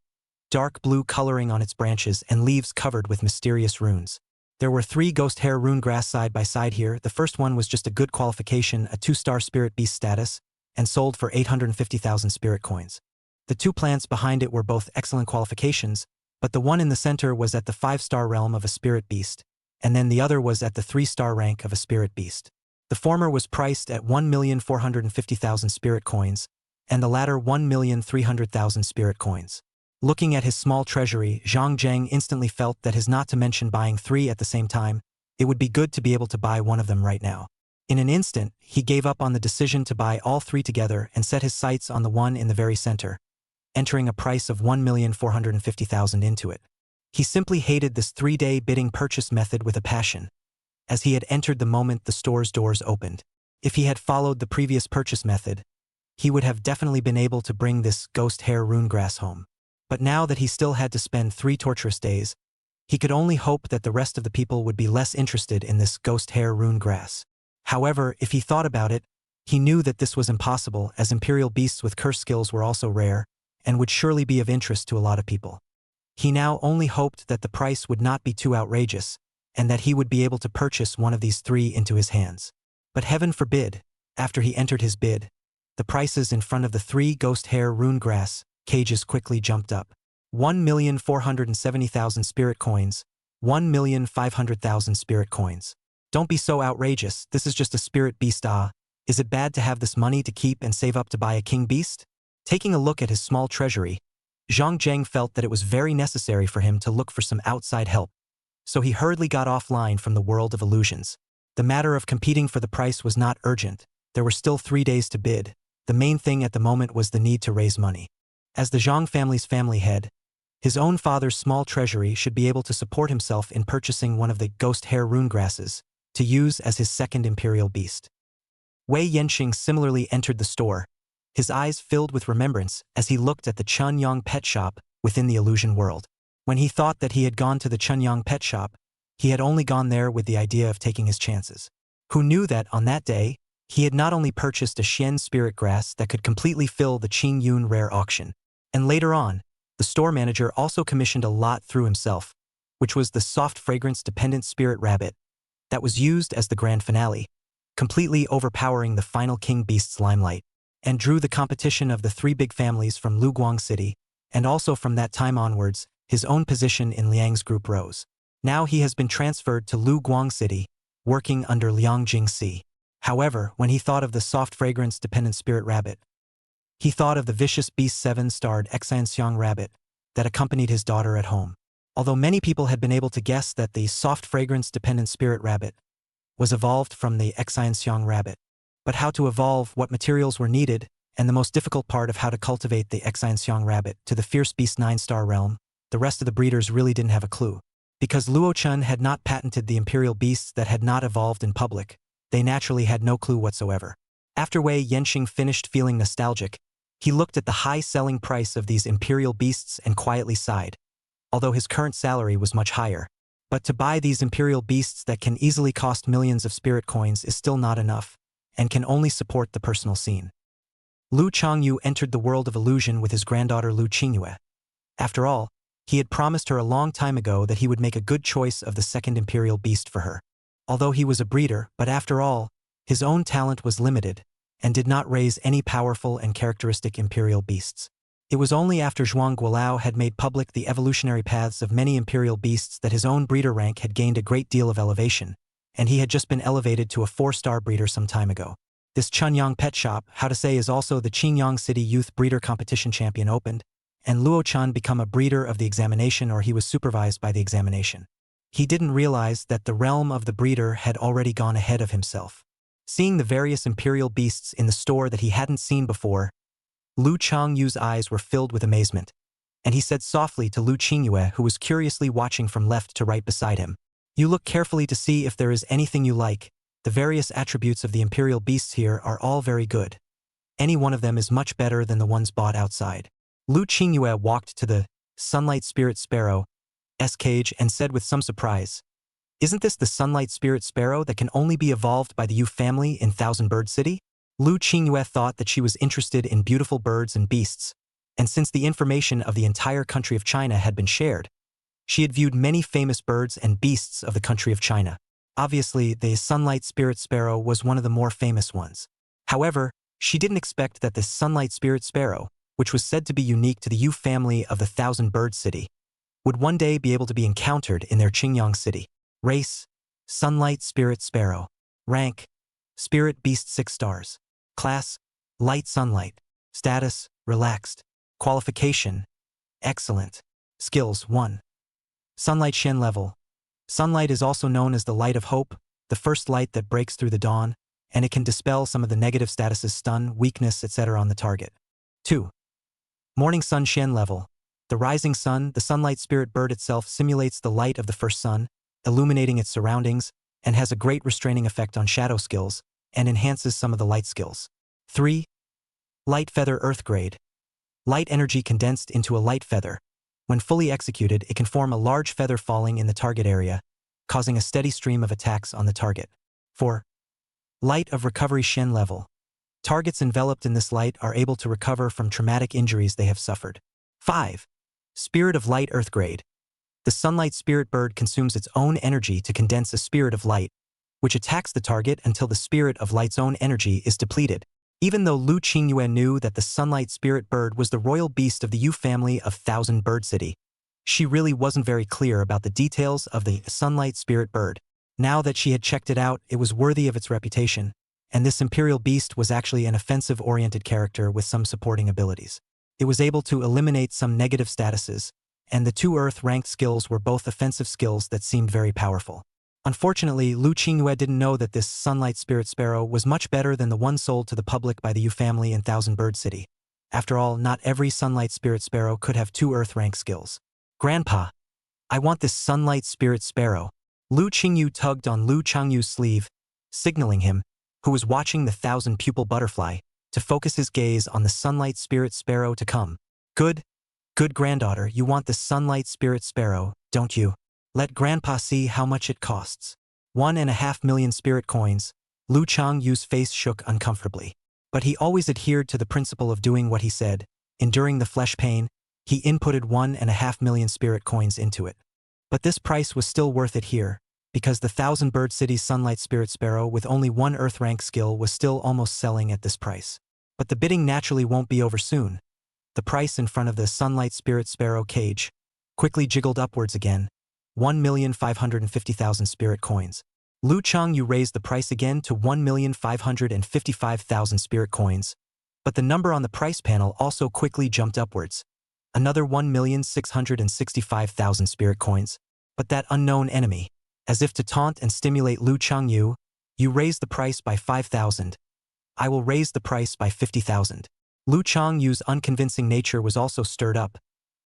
dark blue coloring on its branches and leaves covered with mysterious runes. There were 3 ghost hair rune grass side by side here. The first one was just a good qualification, a 2-star spirit beast status, and sold for 850,000 spirit coins. The 2 plants behind it were both excellent qualifications, but the one in the center was at the 5-star realm of a spirit beast, and then the other was at the 3-star rank of a spirit beast. The former was priced at 1,450,000 spirit coins, and the latter 1,300,000 spirit coins. Looking at his small treasury, Zhang Zheng instantly felt that his not to mention buying 3 at the same time, it would be good to be able to buy one of them right now. In an instant, he gave up on the decision to buy all 3 together and set his sights on the one in the very center, entering a price of 1,450,000 into it. He simply hated this 3-day bidding purchase method with a passion, as he had entered the moment the store's doors opened. If he had followed the previous purchase method, he would have definitely been able to bring this ghost hair rune grass home. But now that he still had to spend 3 torturous days, he could only hope that the rest of the people would be less interested in this ghost hair rune grass. However, if he thought about it, he knew that this was impossible, as imperial beasts with curse skills were also rare, and would surely be of interest to a lot of people. He now only hoped that the price would not be too outrageous, and that he would be able to purchase one of these 3 into his hands. But heaven forbid, after he entered his bid, the prices in front of the 3 ghost hair rune grass cages quickly jumped up. 1,470,000 spirit coins, 1,500,000 spirit coins. Don't be so outrageous, this is just a spirit beast. Is it bad to have this money to keep and save up to buy a king beast? Taking a look at his small treasury, Zhang Zheng felt that it was very necessary for him to look for some outside help. So he hurriedly got offline from the world of illusions. The matter of competing for the price was not urgent. There were still 3 days to bid. The main thing at the moment was the need to raise money. As the Zhang family's family head, his own father's small treasury should be able to support himself in purchasing one of the ghost hair rune grasses to use as his second imperial beast. Wei Yanqing similarly entered the store, his eyes filled with remembrance as he looked at the Chunyang pet shop within the illusion world. When he thought that he had gone to the Chunyang pet shop, he had only gone there with the idea of taking his chances. Who knew that on that day, he had not only purchased a Xian spirit grass that could completely fill the Qing Yun rare auction, and later on, the store manager also commissioned a lot through himself, which was the soft fragrance-dependent spirit rabbit that was used as the grand finale, completely overpowering the final king beast's limelight, and drew the competition of the 3 big families from Luguang City, and also from that time onwards, his own position in Liang's group rose. Now he has been transferred to Luguang City, working under Liang Jingxi. However, when he thought of the soft fragrance-dependent spirit rabbit, he thought of the vicious beast 7-starred Xianxiang rabbit that accompanied his daughter at home. Although many people had been able to guess that the soft fragrance-dependent spirit rabbit was evolved from the Xianxiang rabbit, but how to evolve, what materials were needed, and the most difficult part of how to cultivate the Xianxiang rabbit to the fierce beast 9-star realm, the rest of the breeders really didn't have a clue. Because Luo Chun had not patented the imperial beasts that had not evolved in public, they naturally had no clue whatsoever. After Wei Yanqing finished feeling nostalgic, he looked at the high selling price of these imperial beasts and quietly sighed, although his current salary was much higher. But to buy these imperial beasts that can easily cost millions of spirit coins is still not enough, and can only support the personal scene. Lu Changyu entered the world of illusion with his granddaughter Lu Qingyue. After all, he had promised her a long time ago that he would make a good choice of the second imperial beast for her. Although he was a breeder, but after all, his own talent was limited, and did not raise any powerful and characteristic imperial beasts. It was only after Zhuang Guolao had made public the evolutionary paths of many imperial beasts that his own breeder rank had gained a great deal of elevation, and he had just been elevated to a 4-star breeder some time ago. This Chunyang pet shop, how to say, is also the Qingyang City Youth Breeder Competition champion opened, and Luo Chun become a breeder of the examination, or he was supervised by the examination. He didn't realize that the realm of the breeder had already gone ahead of himself. Seeing the various imperial beasts in the store that he hadn't seen before, Lu Changyu's eyes were filled with amazement, and he said softly to Lu Qingyue, who was curiously watching from left to right beside him, "You look carefully to see if there is anything you like. The various attributes of the imperial beasts here are all very good. Any one of them is much better than the ones bought outside." Lu Qingyue walked to the Sunlight Spirit Sparrow's cage and said with some surprise, "Isn't this the Sunlight Spirit Sparrow that can only be evolved by the Yu family in Thousand Bird City?" Lu Qingyue thought that she was interested in beautiful birds and beasts, and since the information of the entire country of China had been shared, she had viewed many famous birds and beasts of the country of China. Obviously, the Sunlight Spirit Sparrow was one of the more famous ones. However, she didn't expect that the Sunlight Spirit Sparrow, which was said to be unique to the Yu family of the Thousand Bird City, would one day be able to be encountered in their Qingyang City. Race: Sunlight Spirit Sparrow. Rank: Spirit Beast 6 stars. Class: Light Sunlight. Status: Relaxed. Qualification: Excellent. Skills: 1. Sunlight Shen level. Sunlight is also known as the light of hope, the first light that breaks through the dawn, and it can dispel some of the negative statuses, stun, weakness, etc. on the target. 2. Morning Sun Shen level. The rising sun, the sunlight spirit bird itself, simulates the light of the first sun, illuminating its surroundings, and has a great restraining effect on shadow skills, and enhances some of the light skills. 3. Light Feather Earth Grade. Light energy condensed into a light feather. When fully executed, it can form a large feather falling in the target area, causing a steady stream of attacks on the target. 4. Light of Recovery Shen level. Targets enveloped in this light are able to recover from traumatic injuries they have suffered. 5. Spirit of Light Earth Grade. The sunlight spirit bird consumes its own energy to condense a spirit of light, which attacks the target until the spirit of light's own energy is depleted. Even though Lu Qingyue knew that the sunlight spirit bird was the royal beast of the Yu family of Thousand Bird City, she really wasn't very clear about the details of the sunlight spirit bird. Now that she had checked it out, it was worthy of its reputation, and this Imperial Beast was actually an offensive-oriented character with some supporting abilities. It was able to eliminate some negative statuses, and the 2 Earth-ranked skills were both offensive skills that seemed very powerful. Unfortunately, Lu Qingyue didn't know that this Sunlight Spirit Sparrow was much better than the one sold to the public by the Yu family in Thousand Bird City. After all, not every Sunlight Spirit Sparrow could have 2 Earth-rank skills. Grandpa, I want this Sunlight Spirit Sparrow. Lu Qingyu tugged on Lu Changyu's sleeve, signaling him, who was watching the 1,000-pupil butterfly, to focus his gaze on the Sunlight Spirit Sparrow to come. Good granddaughter, you want the Sunlight Spirit Sparrow, don't you? Let Grandpa see how much it costs. 1.5 million spirit coins. Lu Changyu's face shook uncomfortably. But he always adhered to the principle of doing what he said. Enduring the flesh pain, he inputted 1.5 million spirit coins into it. But this price was still worth it here, because the Thousand Bird City Sunlight Spirit Sparrow with only 1 Earth rank skill was still almost selling at this price. But the bidding naturally won't be over soon. The price in front of the Sunlight Spirit Sparrow cage quickly jiggled upwards again. 1,550,000 spirit coins. Lu Changyu raised the price again to 1,555,000 spirit coins, but the number on the price panel also quickly jumped upwards. Another 1,665,000 spirit coins, but that unknown enemy, as if to taunt and stimulate Lu Changyu, you raised the price by 5,000. I will raise the price by 50,000. Lu Changyu's unconvincing nature was also stirred up.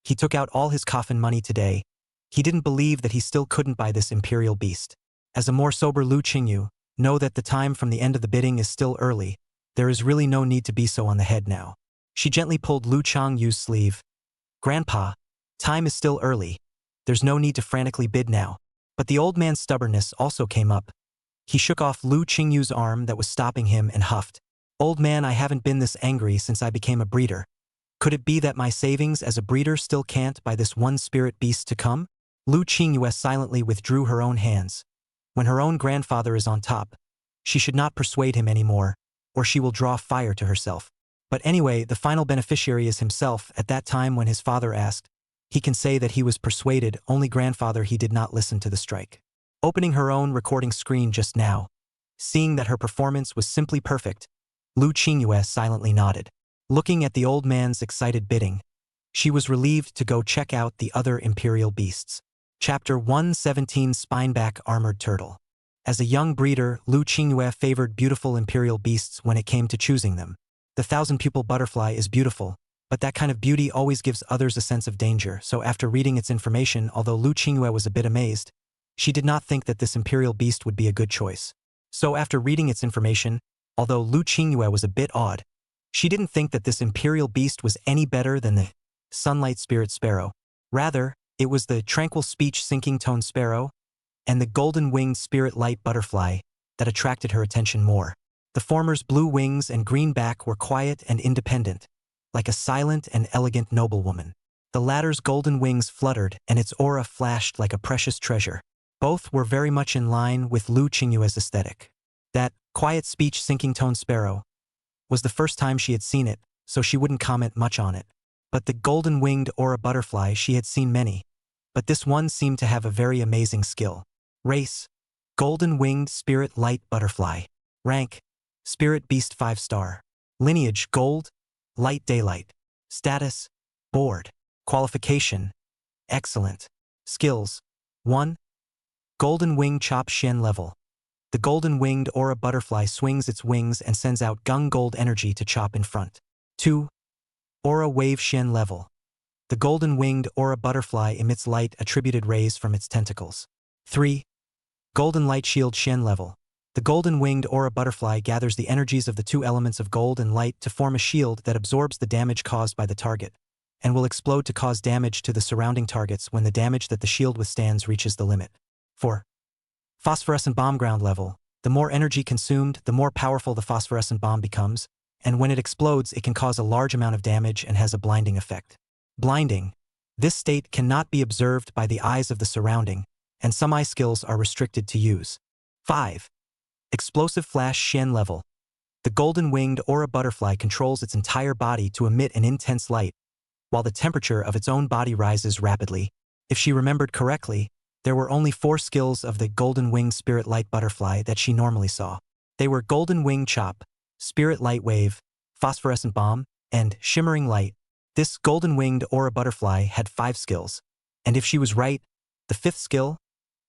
He took out all his coffin money today. He didn't believe that he still couldn't buy this Imperial Beast. As a more sober Lu Qingyu, know that the time from the end of the bidding is still early. There is really no need to be so on the head now. She gently pulled Lu Changyu's sleeve. Grandpa, time is still early. There's no need to frantically bid now. But the old man's stubbornness also came up. He shook off Lu Qingyu's arm that was stopping him and huffed. Old man, I haven't been this angry since I became a breeder. Could it be that my savings as a breeder still can't buy this one spirit beast to come? Lu Qingyue silently withdrew her own hands. When her own grandfather is on top, she should not persuade him anymore, or she will draw fire to herself. But anyway, the final beneficiary is himself. At that time when his father asked, he can say that he was persuaded, only grandfather he did not listen to the strike. Opening her own recording screen just now, seeing that her performance was simply perfect, Lu Qingyue silently nodded. Looking at the old man's excited bidding, she was relieved to go check out the other Imperial Beasts. Chapter 117 Spineback Armored Turtle. As a young breeder, Lu Qingyue favored beautiful Imperial Beasts when it came to choosing them. The 1,000-pupil butterfly is beautiful, but that kind of beauty always gives others a sense of danger, so after reading its information, although Lu Qingyue was a bit amazed, she did not think that this Imperial Beast would be a good choice. So after reading its information, although Lu Qingyue was a bit awed, she didn't think that this Imperial Beast was any better than the Sunlight Spirit Sparrow. Rather, it was the Tranquil Speech Sinking Tone Sparrow and the Golden-Winged Spirit Light Butterfly that attracted her attention more. The former's blue wings and green back were quiet and independent, like a silent and elegant noblewoman. The latter's golden wings fluttered and its aura flashed like a precious treasure. Both were very much in line with Lu Qingyue's aesthetic. That quiet speech sinking tone sparrow was the first time she had seen it, so she wouldn't comment much on it. But the golden-winged aura butterfly, she had seen many. But this one seemed to have a very amazing skill. Race: Golden-winged spirit light butterfly. Rank: Spirit Beast 5-star. Lineage: Gold, Light Daylight. Status: Bored. Qualification: Excellent. Skills: 1. Golden Wing Chop Shen level. The golden-winged aura butterfly swings its wings and sends out gung gold energy to chop in front. 2. Aura Wave Shen level. The golden-winged aura butterfly emits light-attributed rays from its tentacles. 3. Golden Light Shield Shen level. The golden-winged aura butterfly gathers the energies of the 2 elements of gold and light to form a shield that absorbs the damage caused by the target, and will explode to cause damage to the surrounding targets when the damage that the shield withstands reaches the limit. 4. Phosphorescent Bomb Ground level. The more energy consumed, the more powerful the phosphorescent bomb becomes, and when it explodes, it can cause a large amount of damage and has a blinding effect. Blinding. This state cannot be observed by the eyes of the surrounding, and some eye skills are restricted to use. 5. Explosive Flash Shen level. The golden-winged aura butterfly controls its entire body to emit an intense light, while the temperature of its own body rises rapidly. If she remembered correctly, there were only 4 skills of the golden-winged spirit light butterfly that she normally saw. They were Golden Wing Chop, Spirit Light Wave, Phosphorescent Bomb, and Shimmering Light. This golden-winged aura butterfly had 5 skills, and if she was right, the 5th skill,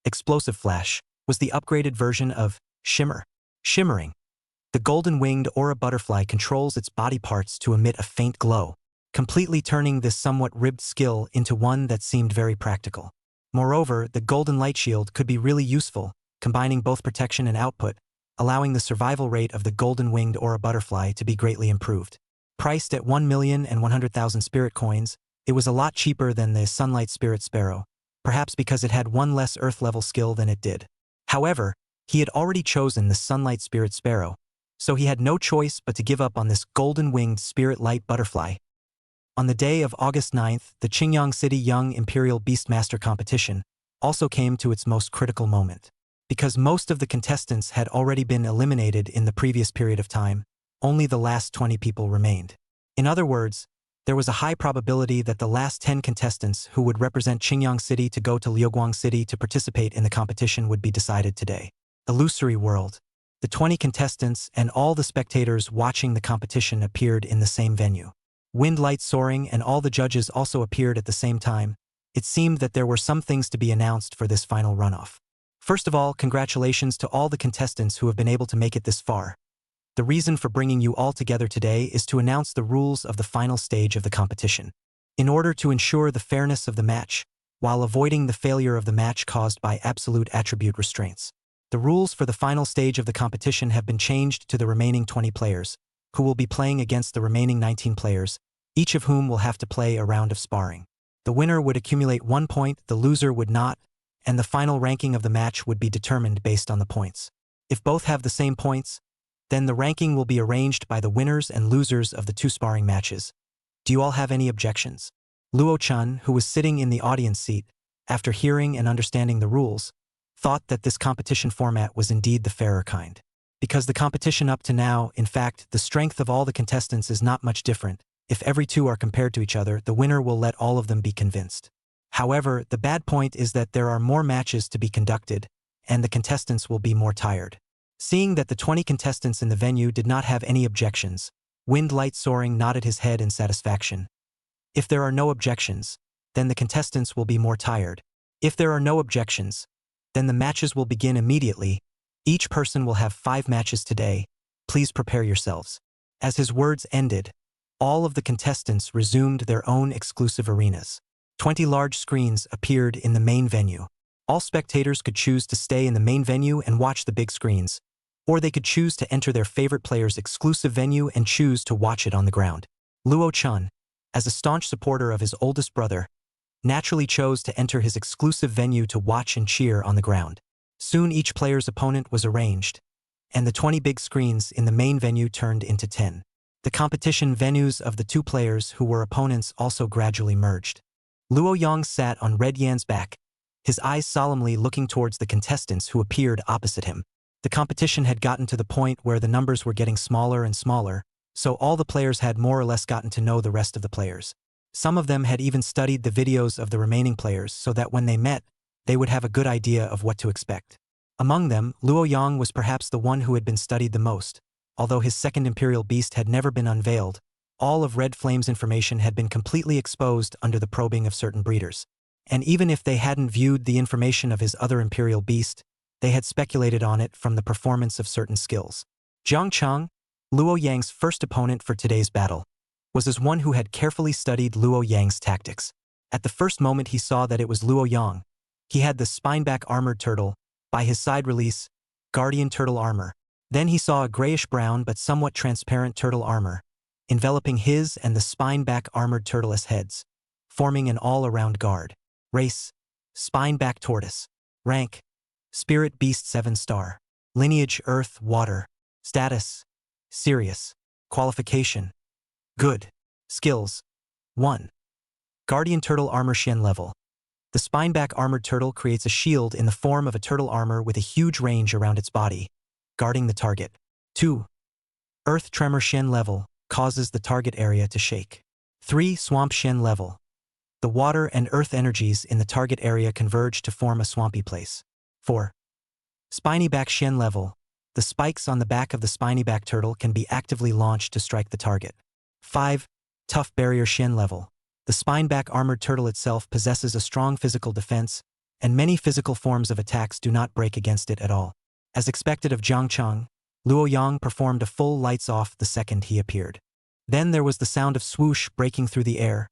Explosive Flash, was the upgraded version of Shimmer. Shimmering. The golden-winged aura butterfly controls its body parts to emit a faint glow, completely turning this somewhat ribbed skill into one that seemed very practical. Moreover, the golden light shield could be really useful, combining both protection and output, allowing the survival rate of the golden-winged aura butterfly to be greatly improved. Priced at 1,100,000 spirit coins, it was a lot cheaper than the Sunlight Spirit Sparrow, perhaps because it had one less Earth-level skill than it did. However, he had already chosen the Sunlight Spirit Sparrow, so he had no choice but to give up on this golden-winged Spirit Light Butterfly. On the day of August 9th, the Qingyang City Young Imperial Beastmaster Competition also came to its most critical moment. Because most of the contestants had already been eliminated in the previous period of time, only the last 20 people remained. In other words, there was a high probability that the last 10 contestants who would represent Qingyang City to go to Liuguang City to participate in the competition would be decided today. Illusory world. The 20 contestants and all the spectators watching the competition appeared in the same venue. Wind light soaring and all the judges also appeared at the same time. It seemed that there were some things to be announced for this final runoff. First of all, congratulations to all the contestants who have been able to make it this far. The reason for bringing you all together today is to announce the rules of the final stage of the competition. In order to ensure the fairness of the match, while avoiding the failure of the match caused by absolute attribute restraints. The rules for the final stage of the competition have been changed to the remaining 20 players, who will be playing against the remaining 19 players, each of whom will have to play a round of sparring. The winner would accumulate 1 point, the loser would not, and the final ranking of the match would be determined based on the points. If both have the same points, then the ranking will be arranged by the winners and losers of the 2 sparring matches. Do you all have any objections? Luo Chun, who was sitting in the audience seat, after hearing and understanding the rules, thought that this competition format was indeed the fairer kind. Because the competition up to now, in fact, the strength of all the contestants is not much different. If every 2 are compared to each other, the winner will let all of them be convinced. However, the bad point is that there are more matches to be conducted, and the contestants will be more tired. Seeing that the 20 contestants in the venue did not have any objections, Wind Light Soaring nodded his head in satisfaction. If there are no objections, then the contestants will be more tired. If there are no objections, then the matches will begin immediately. Each person will have 5 matches today. Please prepare yourselves. As his words ended, all of the contestants resumed their own exclusive arenas. 20 large screens appeared in the main venue. All spectators could choose to stay in the main venue and watch the big screens, or they could choose to enter their favorite player's exclusive venue and choose to watch it on the ground. Luo Chun, as a staunch supporter of his oldest brother, naturally chose to enter his exclusive venue to watch and cheer on the ground. Soon each player's opponent was arranged, and the 20 big screens in the main venue turned into 10. The competition venues of the 2 players who were opponents also gradually merged. Luo Yang sat on Red Yan's back, his eyes solemnly looking towards the contestants who appeared opposite him. The competition had gotten to the point where the numbers were getting smaller and smaller, so all the players had more or less gotten to know the rest of the players. Some of them had even studied the videos of the remaining players so that when they met, they would have a good idea of what to expect. Among them, Luo Yang was perhaps the one who had been studied the most. Although his second Imperial Beast had never been unveiled, all of Red Flame's information had been completely exposed under the probing of certain breeders. And even if they hadn't viewed the information of his other Imperial Beast, they had speculated on it from the performance of certain skills. Jiang Chang, Luo Yang's first opponent for today's battle, was as one who had carefully studied Luo Yang's tactics. At the first moment he saw that it was Luo Yang. He had the Spineback Armored Turtle, by his side release, Guardian Turtle Armor. Then he saw a grayish-brown but somewhat transparent turtle armor, enveloping his and the Spineback Armored Turtle's heads, forming an all-around guard. Race: Spineback Tortoise. Rank: Spirit Beast 7-star. Lineage: Earth, Water. Status: Serious. Qualification: Good. Skills: 1. Guardian Turtle Armor Shen level. The Spineback Armored Turtle creates a shield in the form of a turtle armor with a huge range around its body, guarding the target. 2. Earth Tremor Shen level, causes the target area to shake. 3. Swamp Shen level. The water and earth energies in the target area converge to form a swampy place. 4. Spiny Back Shen level. The spikes on the back of the spiny back turtle can be actively launched to strike the target. 5. Tough barrier Shen level. The spineback armored turtle itself possesses a strong physical defense, and many physical forms of attacks do not break against it at all. As expected of Jiang Cheng, Luo Yang performed a full lights off the second he appeared. Then there was the sound of swoosh breaking through the air,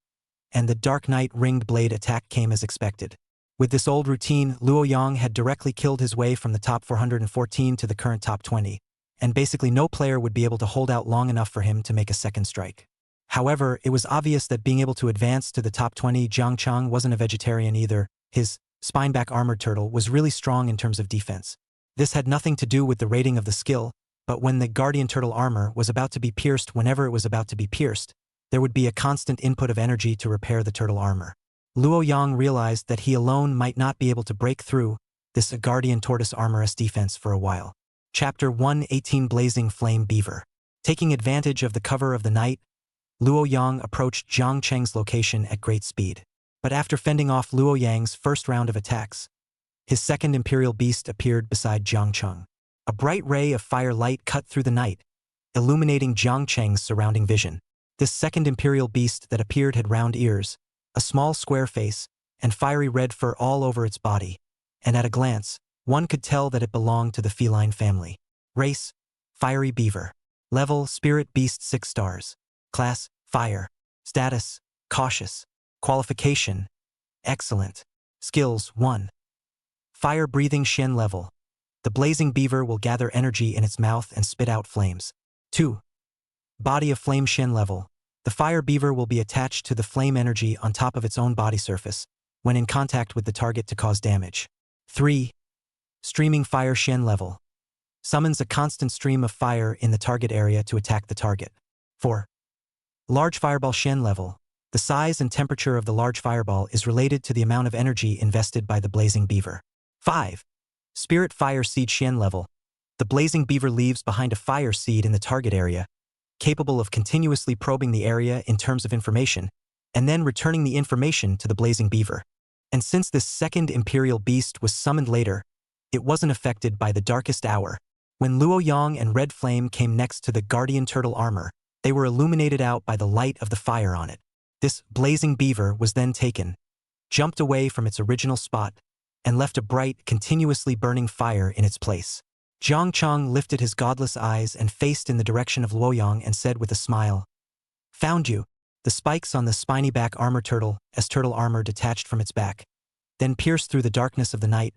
and the Dark Knight ringed blade attack came as expected. With this old routine, Luo Yang had directly killed his way from the top 414 to the current top 20, and basically no player would be able to hold out long enough for him to make a second strike. However, it was obvious that being able to advance to the top 20, Jiang Cheng wasn't a vegetarian either. His spineback armored turtle was really strong in terms of defense. This had nothing to do with the rating of the skill, but when the guardian turtle armor was about to be pierced, whenever it was about to be pierced, there would be a constant input of energy to repair the turtle armor. Luo Yang realized that he alone might not be able to break through this guardian tortoise armor's defense for a while. Chapter 118 Blazing Flame Beaver. Taking advantage of the cover of the night, Luo Yang approached Jiang Cheng's location at great speed. But after fending off Luo Yang's first round of attacks, his second imperial beast appeared beside Jiang Cheng. A bright ray of fire light cut through the night, illuminating Jiang Cheng's surrounding vision. This second imperial beast that appeared had round ears, a small square face, and fiery red fur all over its body, and at a glance, one could tell that it belonged to the feline family. Race: Fiery Beaver. Level: Spirit Beast 6 stars. Class: Fire. Status: Cautious. Qualification: Excellent. Skills: 1. Fire-breathing Shen level. The blazing beaver will gather energy in its mouth and spit out flames. 2. Body of flame Shen level. The fire beaver will be attached to the flame energy on top of its own body surface when in contact with the target to cause damage. 3. Streaming fire Shen level. Summons a constant stream of fire in the target area to attack the target. 4. Large fireball Shen level. The size and temperature of the large fireball is related to the amount of energy invested by the blazing beaver. 5. Spirit fire seed Shen level. The blazing beaver leaves behind a fire seed in the target area, capable of continuously probing the area in terms of information, and then returning the information to the blazing beaver. And since this second imperial beast was summoned later, it wasn't affected by the darkest hour. When Luo Yang and Red Flame came next to the guardian turtle armor, they were illuminated out by the light of the fire on it. This blazing beaver was then taken, jumped away from its original spot, and left a bright, continuously burning fire in its place. Jiang Cheng lifted his godless eyes and faced in the direction of Luo Yang and said with a smile, "Found you." The spikes on the spiny back armor turtle, as turtle armor detached from its back, then pierced through the darkness of the night,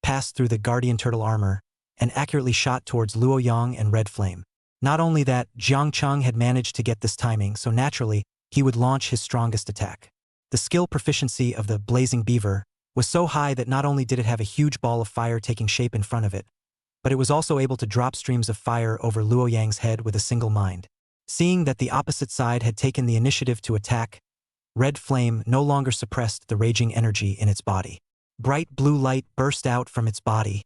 passed through the guardian turtle armor, and accurately shot towards Luo Yang and Red Flame. Not only that, Jiang Cheng had managed to get this timing, so naturally, he would launch his strongest attack. The skill proficiency of the blazing beaver was so high that not only did it have a huge ball of fire taking shape in front of it, but it was also able to drop streams of fire over Luo Yang's head with a single mind. Seeing that the opposite side had taken the initiative to attack, Red Flame no longer suppressed the raging energy in its body. Bright blue light burst out from its body,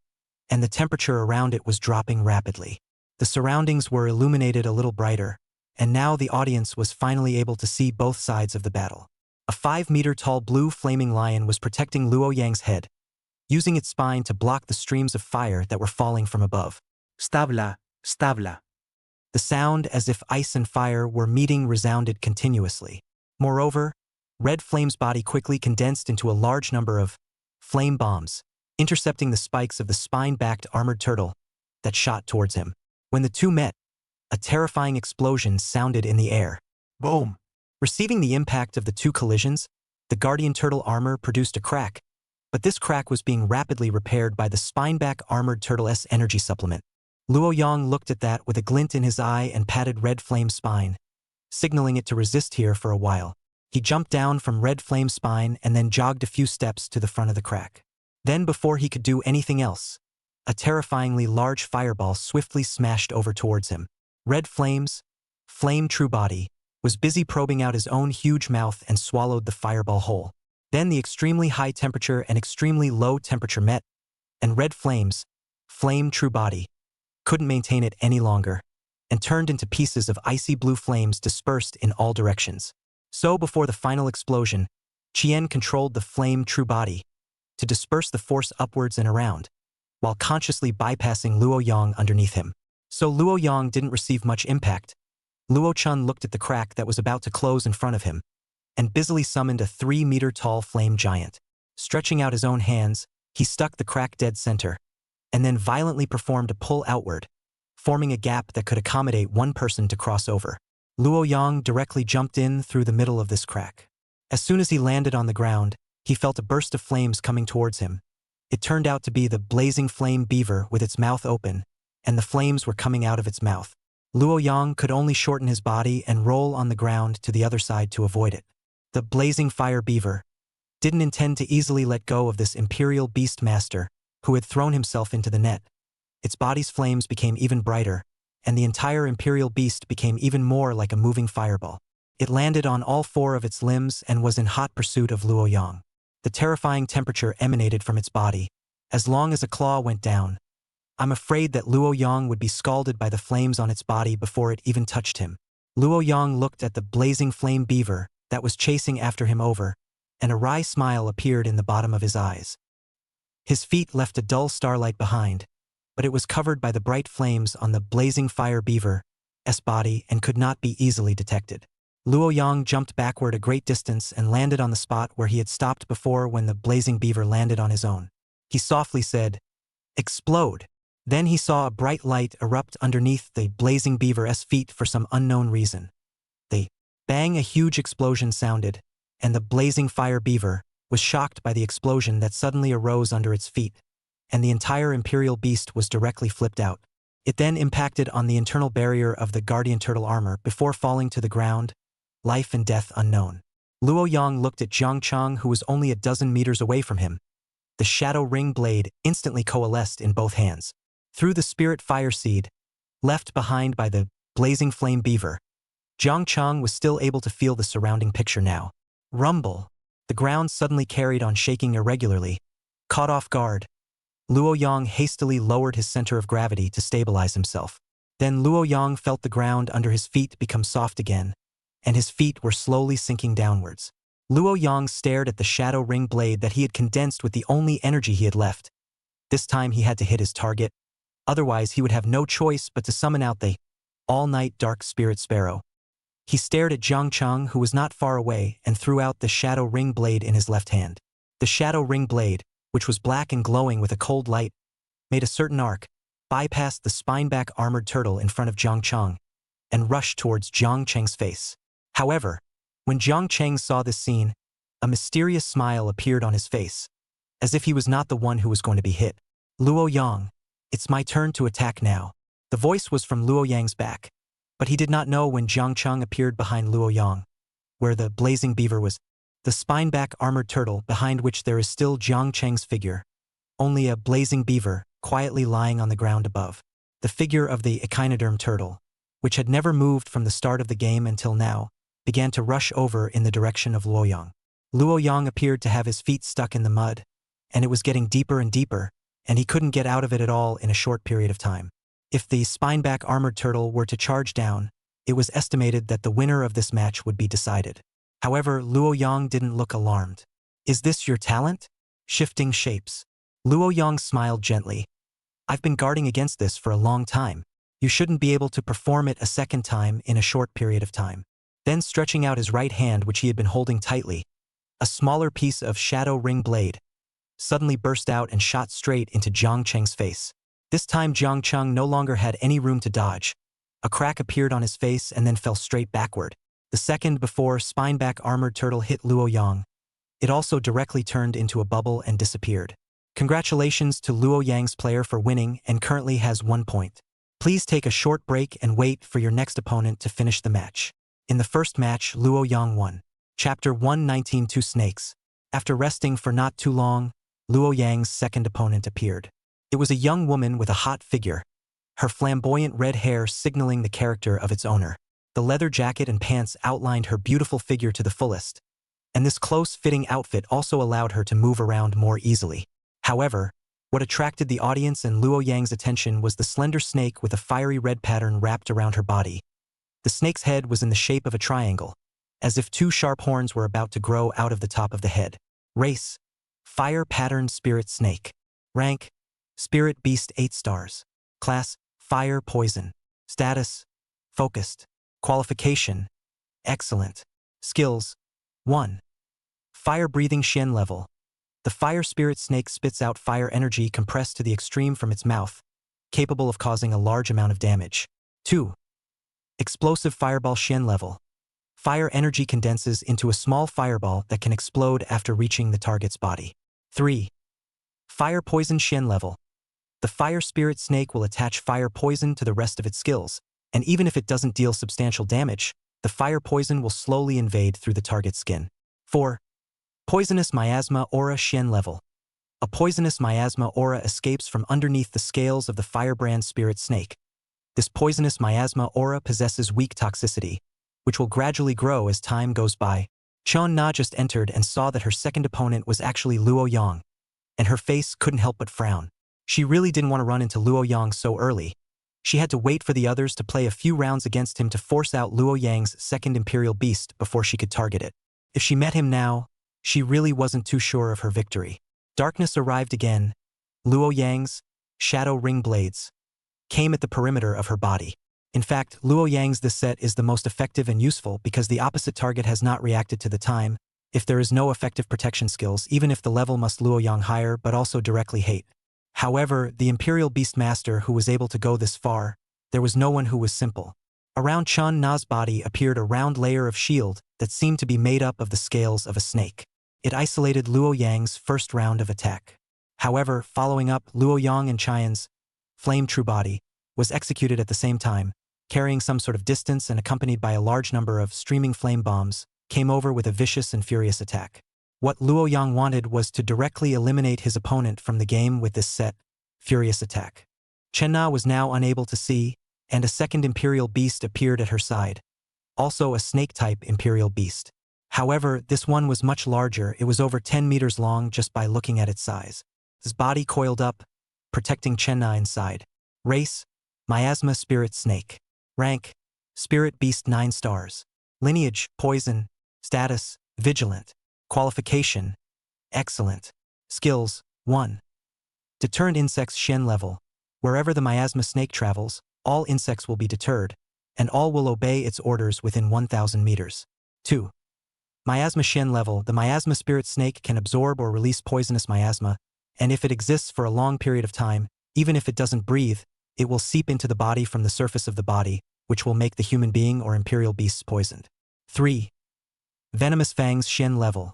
and the temperature around it was dropping rapidly. The surroundings were illuminated a little brighter, and now the audience was finally able to see both sides of the battle. A 5-meter-tall blue flaming lion was protecting Luo Yang's head, using its spine to block the streams of fire that were falling from above. Stabla, stabla. The sound as if ice and fire were meeting resounded continuously. Moreover, Red Flame's body quickly condensed into a large number of flame bombs, intercepting the spikes of the spine-backed armored turtle that shot towards him. When the two met, a terrifying explosion sounded in the air. Boom. Receiving the impact of the two collisions, the guardian turtle armor produced a crack, but this crack was being rapidly repaired by the spineback armored turtle's energy supplement. Luo Yang looked at that with a glint in his eye and patted Red Flame's spine, signaling it to resist here for a while. He jumped down from Red Flame's spine and then jogged a few steps to the front of the crack. Then before he could do anything else, a terrifyingly large fireball swiftly smashed over towards him. Red Flame's flame true body was busy probing out his own huge mouth and swallowed the fireball whole. Then the extremely high temperature and extremely low temperature met, and Red Flame's flame true body couldn't maintain it any longer, and turned into pieces of icy blue flames dispersed in all directions. So before the final explosion, Chien controlled the flame true body to disperse the force upwards and around, while consciously bypassing Luo Yang underneath him. So Luo Yang didn't receive much impact. Luo Chun looked at the crack that was about to close in front of him, and busily summoned a 3-meter-tall flame giant. Stretching out his own hands, he stuck the crack dead center, and then violently performed a pull outward, forming a gap that could accommodate one person to cross over. Luo Yang directly jumped in through the middle of this crack. As soon as he landed on the ground, he felt a burst of flames coming towards him. It turned out to be the blazing flame beaver with its mouth open, and the flames were coming out of its mouth. Luo Yang could only shorten his body and roll on the ground to the other side to avoid it. The blazing fire beaver didn't intend to easily let go of this imperial beastmaster who had thrown himself into the net. Its body's flames became even brighter, and the entire imperial beast became even more like a moving fireball. It landed on all 4 of its limbs and was in hot pursuit of Luo Yang. The terrifying temperature emanated from its body. As long as a claw went down, I'm afraid that Luo Yang would be scalded by the flames on its body before it even touched him. Luo Yang looked at the blazing flame beaver that was chasing after him over, and a wry smile appeared in the bottom of his eyes. His feet left a dull starlight behind, but it was covered by the bright flames on the blazing fire beaver's body and could not be easily detected. Luo Yang jumped backward a great distance and landed on the spot where he had stopped before when the blazing beaver landed on his own. He softly said, "Explode!" Then he saw a bright light erupt underneath the blazing beaver's feet for some unknown reason. The bang, a huge explosion sounded, and the blazing fire beaver was shocked by the explosion that suddenly arose under its feet, and the entire imperial beast was directly flipped out. It then impacted on the internal barrier of the guardian turtle armor before falling to the ground, life and death unknown. Luo Yang looked at Jiang Chang, who was only a dozen meters away from him. The shadow ring blade instantly coalesced in both hands. Through the spirit fire seed, left behind by the blazing flame beaver, Jiang Chang was still able to feel the surrounding picture now. Rumble. The ground suddenly carried on shaking irregularly. Caught off guard, Luo Yang hastily lowered his center of gravity to stabilize himself. Then Luo Yang felt the ground under his feet become soft again, and his feet were slowly sinking downwards. Luo Yang stared at the shadow ring blade that he had condensed with the only energy he had left. This time he had to hit his target, otherwise he would have no choice but to summon out the all-night dark spirit sparrow. He stared at Jiang Chang, who was not far away, and threw out the shadow ring blade in his left hand. The shadow ring blade, which was black and glowing with a cold light, made a certain arc, bypassed the spine-back armored turtle in front of Jiang Chang, and rushed towards Jiang Cheng's face. However, when Jiang Cheng saw this scene, a mysterious smile appeared on his face, as if he was not the one who was going to be hit. "Luo Yang, it's my turn to attack now." The voice was from Luo Yang's back, but he did not know when Jiang Cheng appeared behind Luo Yang, where the blazing beaver was, the spine-back armored turtle behind which there is still Jiang Cheng's figure, only a blazing beaver quietly lying on the ground above. The figure of the echinoderm turtle, which had never moved from the start of the game until now, began to rush over in the direction of Luo Yang. Luo Yang appeared to have his feet stuck in the mud, and it was getting deeper and deeper, and he couldn't get out of it at all in a short period of time. If the spine-back armored turtle were to charge down, it was estimated that the winner of this match would be decided. However, Luo Yang didn't look alarmed. "Is this your talent? Shifting shapes?" Luo Yang smiled gently. "I've been guarding against this for a long time. You shouldn't be able to perform it a second time in a short period of time." Then stretching out his right hand, which he had been holding tightly, a smaller piece of shadow ring blade suddenly burst out and shot straight into Jiang Cheng's face. This time Jiang Cheng no longer had any room to dodge. A crack appeared on his face and then fell straight backward. The second before spine-back armored turtle hit Luo Yang, it also directly turned into a bubble and disappeared. Congratulations to Luo Yang's player for winning and currently has 1 point. Please take a short break and wait for your next opponent to finish the match. In the first match, Luo Yang won. Chapter 119, 2 Snakes. After resting for not too long, Luo Yang's second opponent appeared. It was a young woman with a hot figure, her flamboyant red hair signaling the character of its owner. The leather jacket and pants outlined her beautiful figure to the fullest, and this close-fitting outfit also allowed her to move around more easily. However, what attracted the audience and Luo Yang's attention was the slender snake with a fiery red pattern wrapped around her body. The snake's head was in the shape of a triangle, as if 2 sharp horns were about to grow out of the top of the head. Race: fire-patterned spirit snake. Rank: Spirit Beast 8 stars. Class, Fire Poison. Status, Focused. Qualification, Excellent. Skills, 1. Fire-breathing Shen level. The fire spirit snake spits out fire energy compressed to the extreme from its mouth, capable of causing a large amount of damage. 2. Explosive fireball Shen level. Fire energy condenses into a small fireball that can explode after reaching the target's body. 3. Fire poison Shen level. The fire spirit snake will attach fire poison to the rest of its skills, and even if it doesn't deal substantial damage, the fire poison will slowly invade through the target's skin. 4. Poisonous miasma aura Shen level. A poisonous miasma aura escapes from underneath the scales of the firebrand spirit snake. This poisonous miasma aura possesses weak toxicity, which will gradually grow as time goes by. Chon Na just entered and saw that her second opponent was actually Luo Yang, and her face couldn't help but frown. She really didn't want to run into Luo Yang so early. She had to wait for the others to play a few rounds against him to force out Luo Yang's second Imperial Beast before she could target it. If she met him now, she really wasn't too sure of her victory. Darkness arrived again. Luo Yang's shadow ring blades came at the perimeter of her body. In fact, Luo Yang's this set is the most effective and useful because the opposite target has not reacted to the time, if there is no effective protection skills, even if the level must Luo Yang higher but also directly hate. However, the Imperial Beastmaster who was able to go this far, there was no one who was simple. Around Chon Na's body appeared a round layer of shield that seemed to be made up of the scales of a snake. It isolated Luo Yang's first round of attack. However, following up, Luo Yang and Qian's flame true body was executed at the same time, carrying some sort of distance and accompanied by a large number of streaming flame bombs, came over with a vicious and furious attack. What Luo Yang wanted was to directly eliminate his opponent from the game with this set, furious attack. Chen Na was now unable to see, and a second Imperial Beast appeared at her side, also a snake-type Imperial Beast. However, this one was much larger. It was over 10 meters long just by looking at its size. His body coiled up, protecting Chen Na inside. Race, Miasma Spirit Snake. Rank, Spirit Beast 9 stars. Lineage, Poison. Status, Vigilant. Qualification, Excellent. Skills, 1. Deterrent Insects Shen level. Wherever the miasma snake travels, all insects will be deterred, and all will obey its orders within 1,000 meters. 2. Miasma Shen level. The miasma spirit snake can absorb or release poisonous miasma, and if it exists for a long period of time, even if it doesn't breathe, it will seep into the body from the surface of the body, which will make the human being or Imperial beasts poisoned. 3. Venomous Fangs Shen level.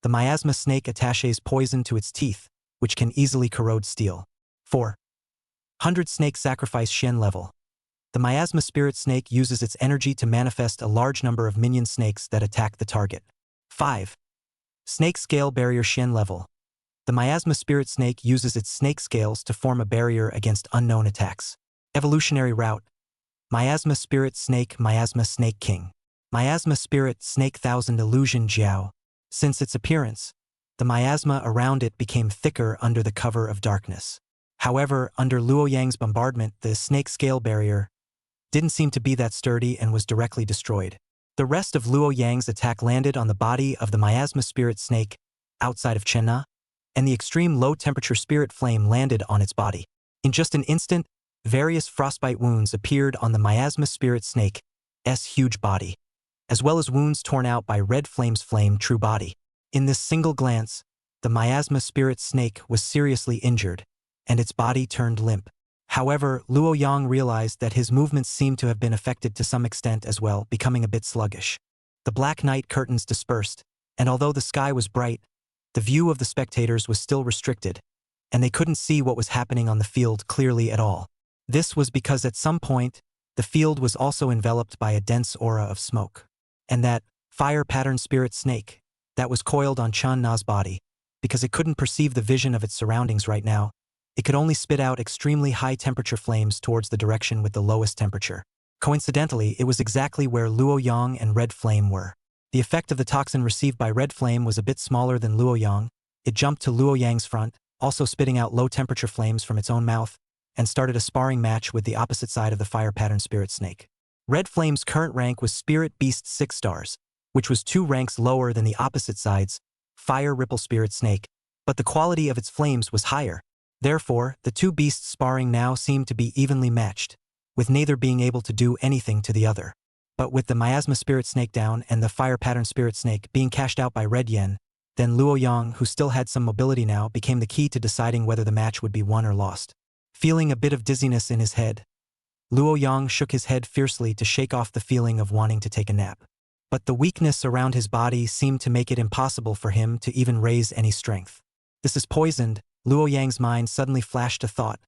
The miasma snake attaches poison to its teeth, which can easily corrode steel. 4. 100 Snake Sacrifice Shen level. The miasma spirit snake uses its energy to manifest a large number of minion snakes that attack the target. 5. Snake Scale Barrier Shen level. The miasma spirit snake uses its snake scales to form a barrier against unknown attacks. Evolutionary route. Miasma Spirit Snake Miasma Snake King. Miasma Spirit Snake Thousand Illusion Jiao. Since its appearance, the miasma around it became thicker under the cover of darkness. However, under Luo Yang's bombardment, the snake scale barrier didn't seem to be that sturdy and was directly destroyed. The rest of Luo Yang's attack landed on the body of the miasma spirit snake outside of Chen Na, and the extreme low-temperature spirit flame landed on its body. In just an instant, various frostbite wounds appeared on the miasma spirit snake's huge body, as well as wounds torn out by Red Flame's flame true body. In this single glance, the miasma spirit snake was seriously injured, and its body turned limp. However, Luo Yang realized that his movements seemed to have been affected to some extent as well, becoming a bit sluggish. The black night curtains dispersed, and although the sky was bright, the view of the spectators was still restricted, and they couldn't see what was happening on the field clearly at all. This was because at some point, the field was also enveloped by a dense aura of smoke. And that fire pattern spirit snake that was coiled on Chon Na's body, because it couldn't perceive the vision of its surroundings right now, it could only spit out extremely high temperature flames towards the direction with the lowest temperature. Coincidentally, it was exactly where Luo Yang and Red Flame were. The effect of the toxin received by Red Flame was a bit smaller than Luo Yang. It jumped to Luo Yang's front, also spitting out low temperature flames from its own mouth, and started a sparring match with the opposite side of the fire pattern spirit snake. Red Flame's current rank was Spirit Beast 6 stars, which was 2 ranks lower than the opposite side's Fire Ripple Spirit Snake, but the quality of its flames was higher, Therefore, the two beasts sparring now seemed to be evenly matched, with neither being able to do anything to the other. But with the miasma spirit snake down and the fire pattern spirit snake being cashed out by Red Yen, then Luo Yang, who still had some mobility now, became the key to deciding whether the match would be won or lost. Feeling a bit of dizziness in his head, Luo Yang shook his head fiercely to shake off the feeling of wanting to take a nap. But the weakness around his body seemed to make it impossible for him to even raise any strength. This is poisoned, Luo Yang's mind suddenly flashed a thought.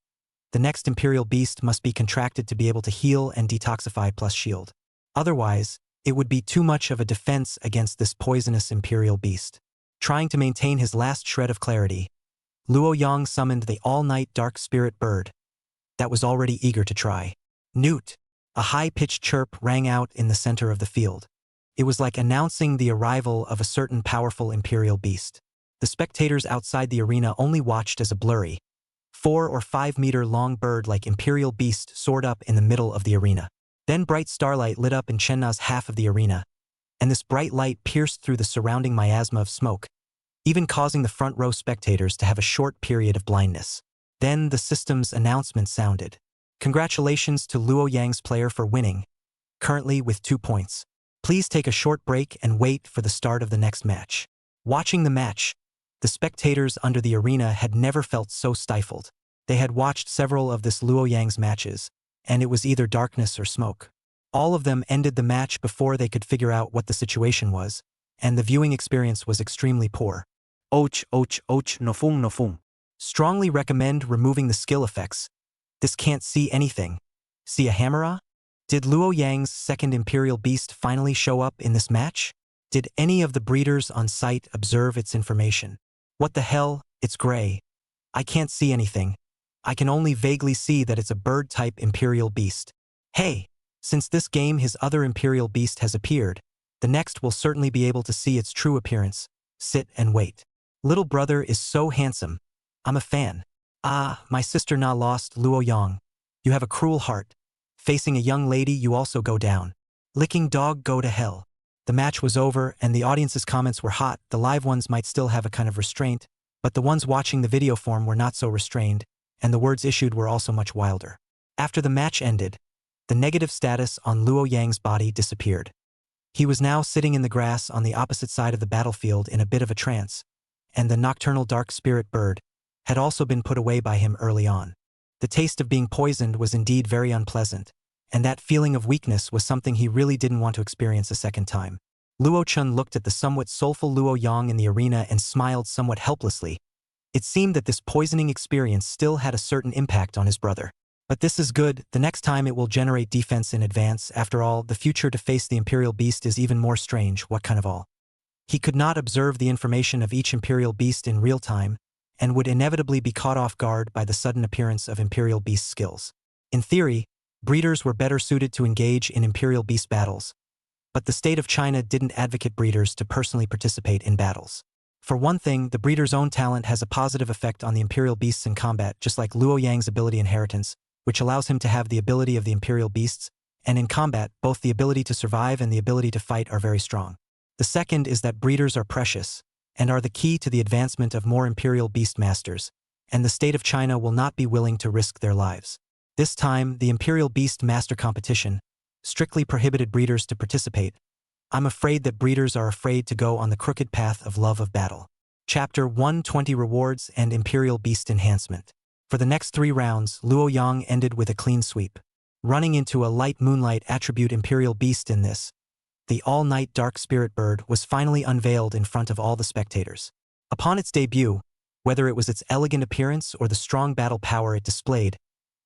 The next Imperial Beast must be contracted to be able to heal and detoxify plus shield. Otherwise, it would be too much of a defense against this poisonous Imperial Beast. Trying to maintain his last shred of clarity, Luo Yang summoned the all-night dark spirit bird that was already eager to try. Newt! A high-pitched chirp rang out in the center of the field. It was like announcing the arrival of a certain powerful Imperial Beast. The spectators outside the arena only watched as a blurry, 4 or 5 meter long bird like Imperial Beast soared up in the middle of the arena. Then bright starlight lit up in Chenna's half of the arena, and this bright light pierced through the surrounding miasma of smoke, even causing the front row spectators to have a short period of blindness. Then the system's announcement sounded. Congratulations to Luo Yang's player for winning, currently with 2 points. Please take a short break and wait for the start of the next match. Watching the match, the spectators under the arena had never felt so stifled. They had watched several of this Luo Yang's matches, and it was either darkness or smoke. All of them ended the match before they could figure out what the situation was, and the viewing experience was extremely poor. Ouch, no fung. Strongly recommend removing the skill effects. This can't see anything. See a hammer? Did Luo Yang's second Imperial Beast finally show up in this match? Did any of the breeders on site observe its information? What the hell, it's gray. I can't see anything. I can only vaguely see that it's a bird-type Imperial Beast. Hey, since this game his other Imperial Beast has appeared, the next will certainly be able to see its true appearance. Sit and wait. Little brother is so handsome. I'm a fan. Ah, my sister Na lost, Luo Yang. You have a cruel heart. Facing a young lady you also go down. Licking dog go to hell. The match was over and the audience's comments were hot. The live ones might still have a kind of restraint, but the ones watching the video form were not so restrained, and the words issued were also much wilder. After the match ended, the negative status on Luo Yang's body disappeared. He was now sitting in the grass on the opposite side of the battlefield in a bit of a trance, and the nocturnal dark spirit bird had also been put away by him early on. The taste of being poisoned was indeed very unpleasant, and that feeling of weakness was something he really didn't want to experience a second time. Luo Chun looked at the somewhat soulful Luo Yang in the arena and smiled somewhat helplessly. It seemed that this poisoning experience still had a certain impact on his brother. But this is good, the next time it will generate defense in advance. After all, the future to face the Imperial Beast is even more strange. What kind of all? He could not observe the information of each Imperial Beast in real time, and would inevitably be caught off guard by the sudden appearance of Imperial Beast skills. In theory, breeders were better suited to engage in Imperial Beast battles, but the state of China didn't advocate breeders to personally participate in battles. For one thing, the breeder's own talent has a positive effect on the Imperial Beasts in combat, just like Luo Yang's ability inheritance, which allows him to have the ability of the Imperial Beasts, and in combat, both the ability to survive and the ability to fight are very strong. The second is that breeders are precious, and are the key to the advancement of more Imperial Beastmasters, and the state of China will not be willing to risk their lives. This time, the Imperial Beastmaster Competition strictly prohibited breeders to participate. I'm afraid that breeders are afraid to go on the crooked path of love of battle. Chapter 120 Rewards and Imperial Beast Enhancement. For the next 3 rounds, Luo Yang ended with a clean sweep. Running into a light moonlight attribute Imperial Beast in this, the all-night dark spirit bird was finally unveiled in front of all the spectators. Upon its debut, whether it was its elegant appearance or the strong battle power it displayed,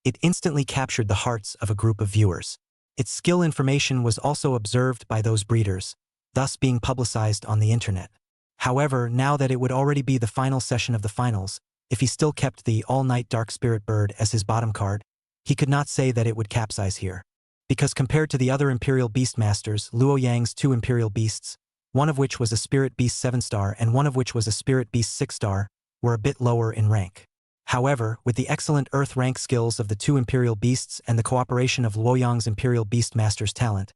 it instantly captured the hearts of a group of viewers. Its skill information was also observed by those breeders, thus being publicized on the internet. However, now that it would already be the final session of the finals, if he still kept the all-night dark spirit bird as his bottom card, he could not say that it would capsize here. Because compared to the other Imperial Beastmasters, Luo Yang's 2 Imperial Beasts, one of which was a Spirit Beast 7-star and one of which was a Spirit Beast 6-star, were a bit lower in rank. However, with the excellent Earth rank skills of the 2 Imperial Beasts and the cooperation of Luo Yang's Imperial Beastmaster's talent,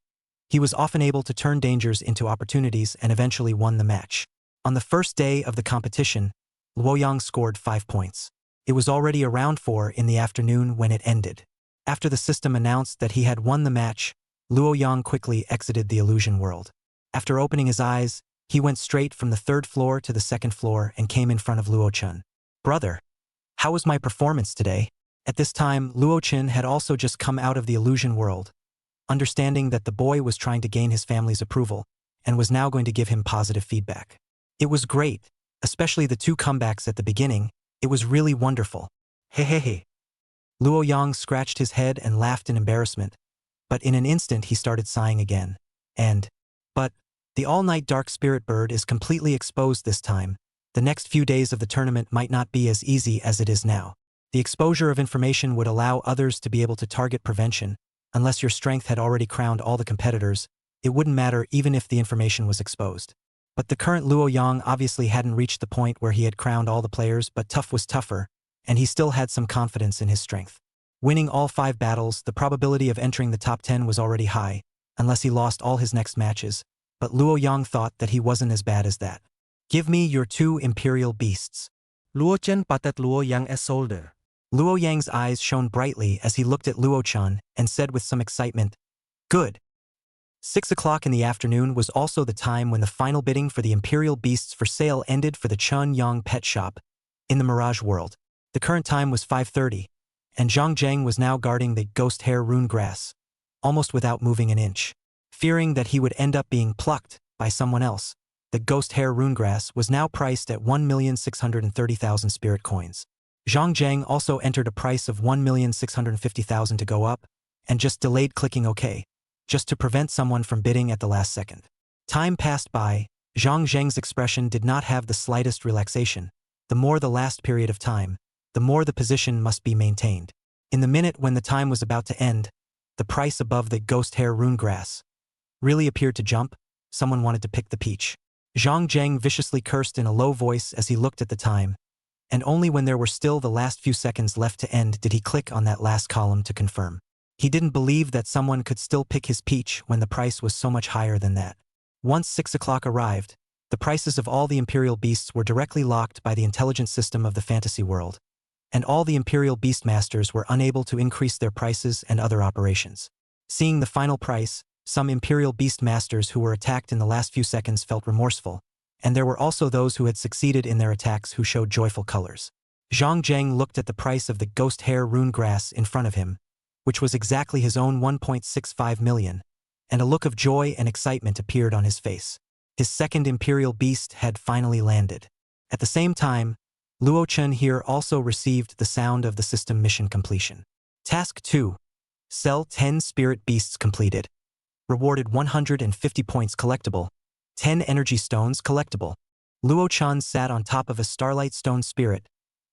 he was often able to turn dangers into opportunities and eventually won the match. On the first day of the competition, Luo Yang scored 5 points. It was already around 4 in the afternoon when it ended. After the system announced that he had won the match, Luo Yang quickly exited the illusion world. After opening his eyes, he went straight from the 3rd floor to the 2nd floor and came in front of Luo Chun. "Brother, how was my performance today?" At this time, Luo Chun had also just come out of the illusion world, understanding that the boy was trying to gain his family's approval and was now going to give him positive feedback. It was great, especially the 2 comebacks at the beginning. It was really wonderful. Hehehe. Luo Yang scratched his head and laughed in embarrassment, but in an instant he started sighing again. But the all-night dark spirit bird is completely exposed this time. The next few days of the tournament might not be as easy as it is now. The exposure of information would allow others to be able to target prevention. Unless your strength had already crowned all the competitors, it wouldn't matter even if the information was exposed. But the current Luo Yang obviously hadn't reached the point where he had crowned all the players, but tough was tougher, and he still had some confidence in his strength. Winning all 5 battles, the probability of entering the top 10 was already high, unless he lost all his next matches, but Luo Yang thought that he wasn't as bad as that. "Give me your 2 imperial beasts." Luo Chen patted Luo Yang's shoulder. Luo Yang's eyes shone brightly as he looked at Luo Chun and said with some excitement, "Good." 6 o'clock in the afternoon was also the time when the final bidding for the imperial beasts for sale ended for the Chun Yang pet shop in the Mirage world. The current time was 5:30, and Zhang Zheng was now guarding the ghost hair rune grass, almost without moving an inch. Fearing that he would end up being plucked by someone else, the ghost hair rune grass was now priced at 1,630,000 spirit coins. Zhang Zheng also entered a price of 1,650,000 to go up, and just delayed clicking OK, just to prevent someone from bidding at the last second. Time passed by. Zhang Zheng's expression did not have the slightest relaxation. The more the last period of time, the more the position must be maintained. In the minute when the time was about to end, the price above the ghost hair rune grass really appeared to jump. Someone wanted to pick the peach. Zhang Zheng viciously cursed in a low voice as he looked at the time, and only when there were still the last few seconds left to end did he click on that last column to confirm. He didn't believe that someone could still pick his peach when the price was so much higher than that. Once 6 o'clock arrived, the prices of all the imperial beasts were directly locked by the intelligence system of the fantasy world, and all the imperial beastmasters were unable to increase their prices and other operations. Seeing the final price, some imperial beastmasters who were attacked in the last few seconds felt remorseful, and there were also those who had succeeded in their attacks who showed joyful colors. Zhang Zheng looked at the price of the ghost hair rune grass in front of him, which was exactly his own 1.65 million, and a look of joy and excitement appeared on his face. His second imperial beast had finally landed. At the same time, Luo Chun here also received the sound of the system mission completion. Task 2. Sell 10 spirit beasts completed. Rewarded 150 points collectible. 10 energy stones collectible. Luo Chun sat on top of a starlight stone spirit,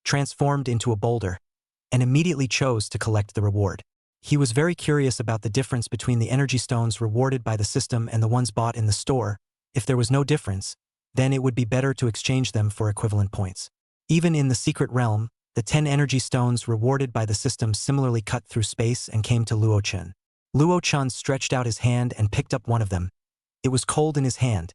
transformed into a boulder, and immediately chose to collect the reward. He was very curious about the difference between the energy stones rewarded by the system and the ones bought in the store. If there was no difference, then it would be better to exchange them for equivalent points. Even in the secret realm, the 10 energy stones rewarded by the system similarly cut through space and came to Luo Chun. Luo Chun stretched out his hand and picked up one of them. It was cold in his hand.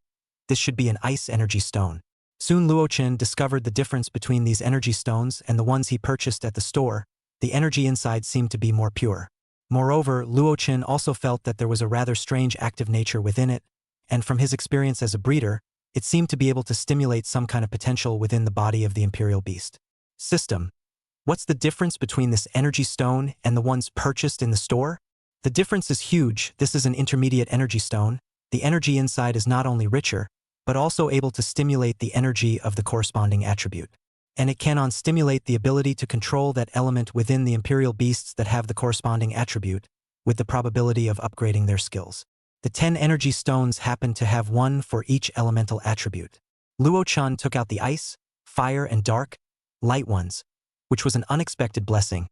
This should be an ice energy stone. Soon Luo Chun discovered the difference between these energy stones and the ones he purchased at the store. The energy inside seemed to be more pure. Moreover, Luo Chun also felt that there was a rather strange active nature within it, and from his experience as a breeder, it seemed to be able to stimulate some kind of potential within the body of the imperial beast. System. What's the difference between this energy stone and the ones purchased in the store? The difference is huge. This is an intermediate energy stone. The energy inside is not only richer, but also able to stimulate the energy of the corresponding attribute. And it can stimulate the ability to control that element within the imperial beasts that have the corresponding attribute, with the probability of upgrading their skills. The 10 energy stones happened to have one for each elemental attribute. Luo Chun took out the ice, fire and dark, light ones, which was an unexpected blessing,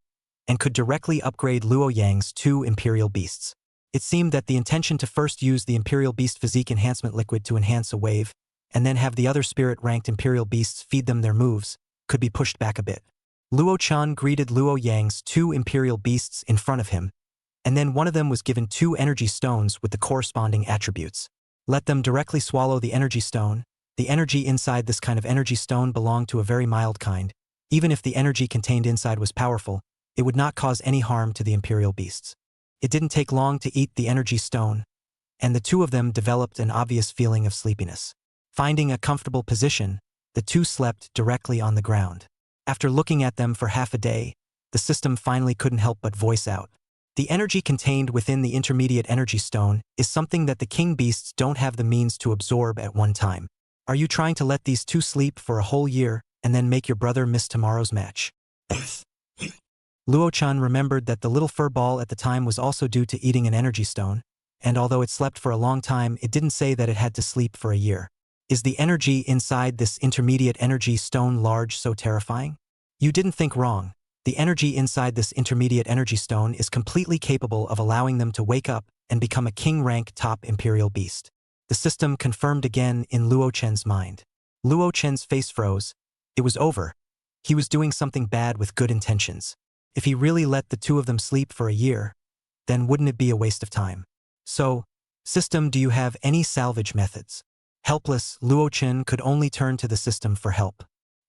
and could directly upgrade Luo Yang's 2 imperial beasts. It seemed that the intention to first use the imperial beast physique enhancement liquid to enhance a wave, and then have the other spirit-ranked imperial beasts feed them their moves, could be pushed back a bit. Luo Chun greeted Luo Yang's 2 imperial beasts in front of him, and then one of them was given 2 energy stones with the corresponding attributes. Let them directly swallow the energy stone. The energy inside this kind of energy stone belonged to a very mild kind. Even if the energy contained inside was powerful, it would not cause any harm to the Imperial Beasts. It didn't take long to eat the energy stone, and the two of them developed an obvious feeling of sleepiness. Finding a comfortable position, the two slept directly on the ground. After looking at them for half a day, the system finally couldn't help but voice out. The energy contained within the intermediate energy stone is something that the king beasts don't have the means to absorb at one time. Are you trying to let these two sleep for a whole year and then make your brother miss tomorrow's match? Luo-chan remembered that the little fur ball at the time was also due to eating an energy stone, and although it slept for a long time, it didn't say that it had to sleep for a year. Is the energy inside this intermediate energy stone large so terrifying? You didn't think wrong. The energy inside this intermediate energy stone is completely capable of allowing them to wake up and become a king-rank top imperial beast. The system confirmed again in Luo-chen's mind. Luo-chen's face froze. It was over. He was doing something bad with good intentions. If he really let the two of them sleep for a year, then wouldn't it be a waste of time? So, system, do you have any salvage methods? Helpless, Luo-chen could only turn to the system for help.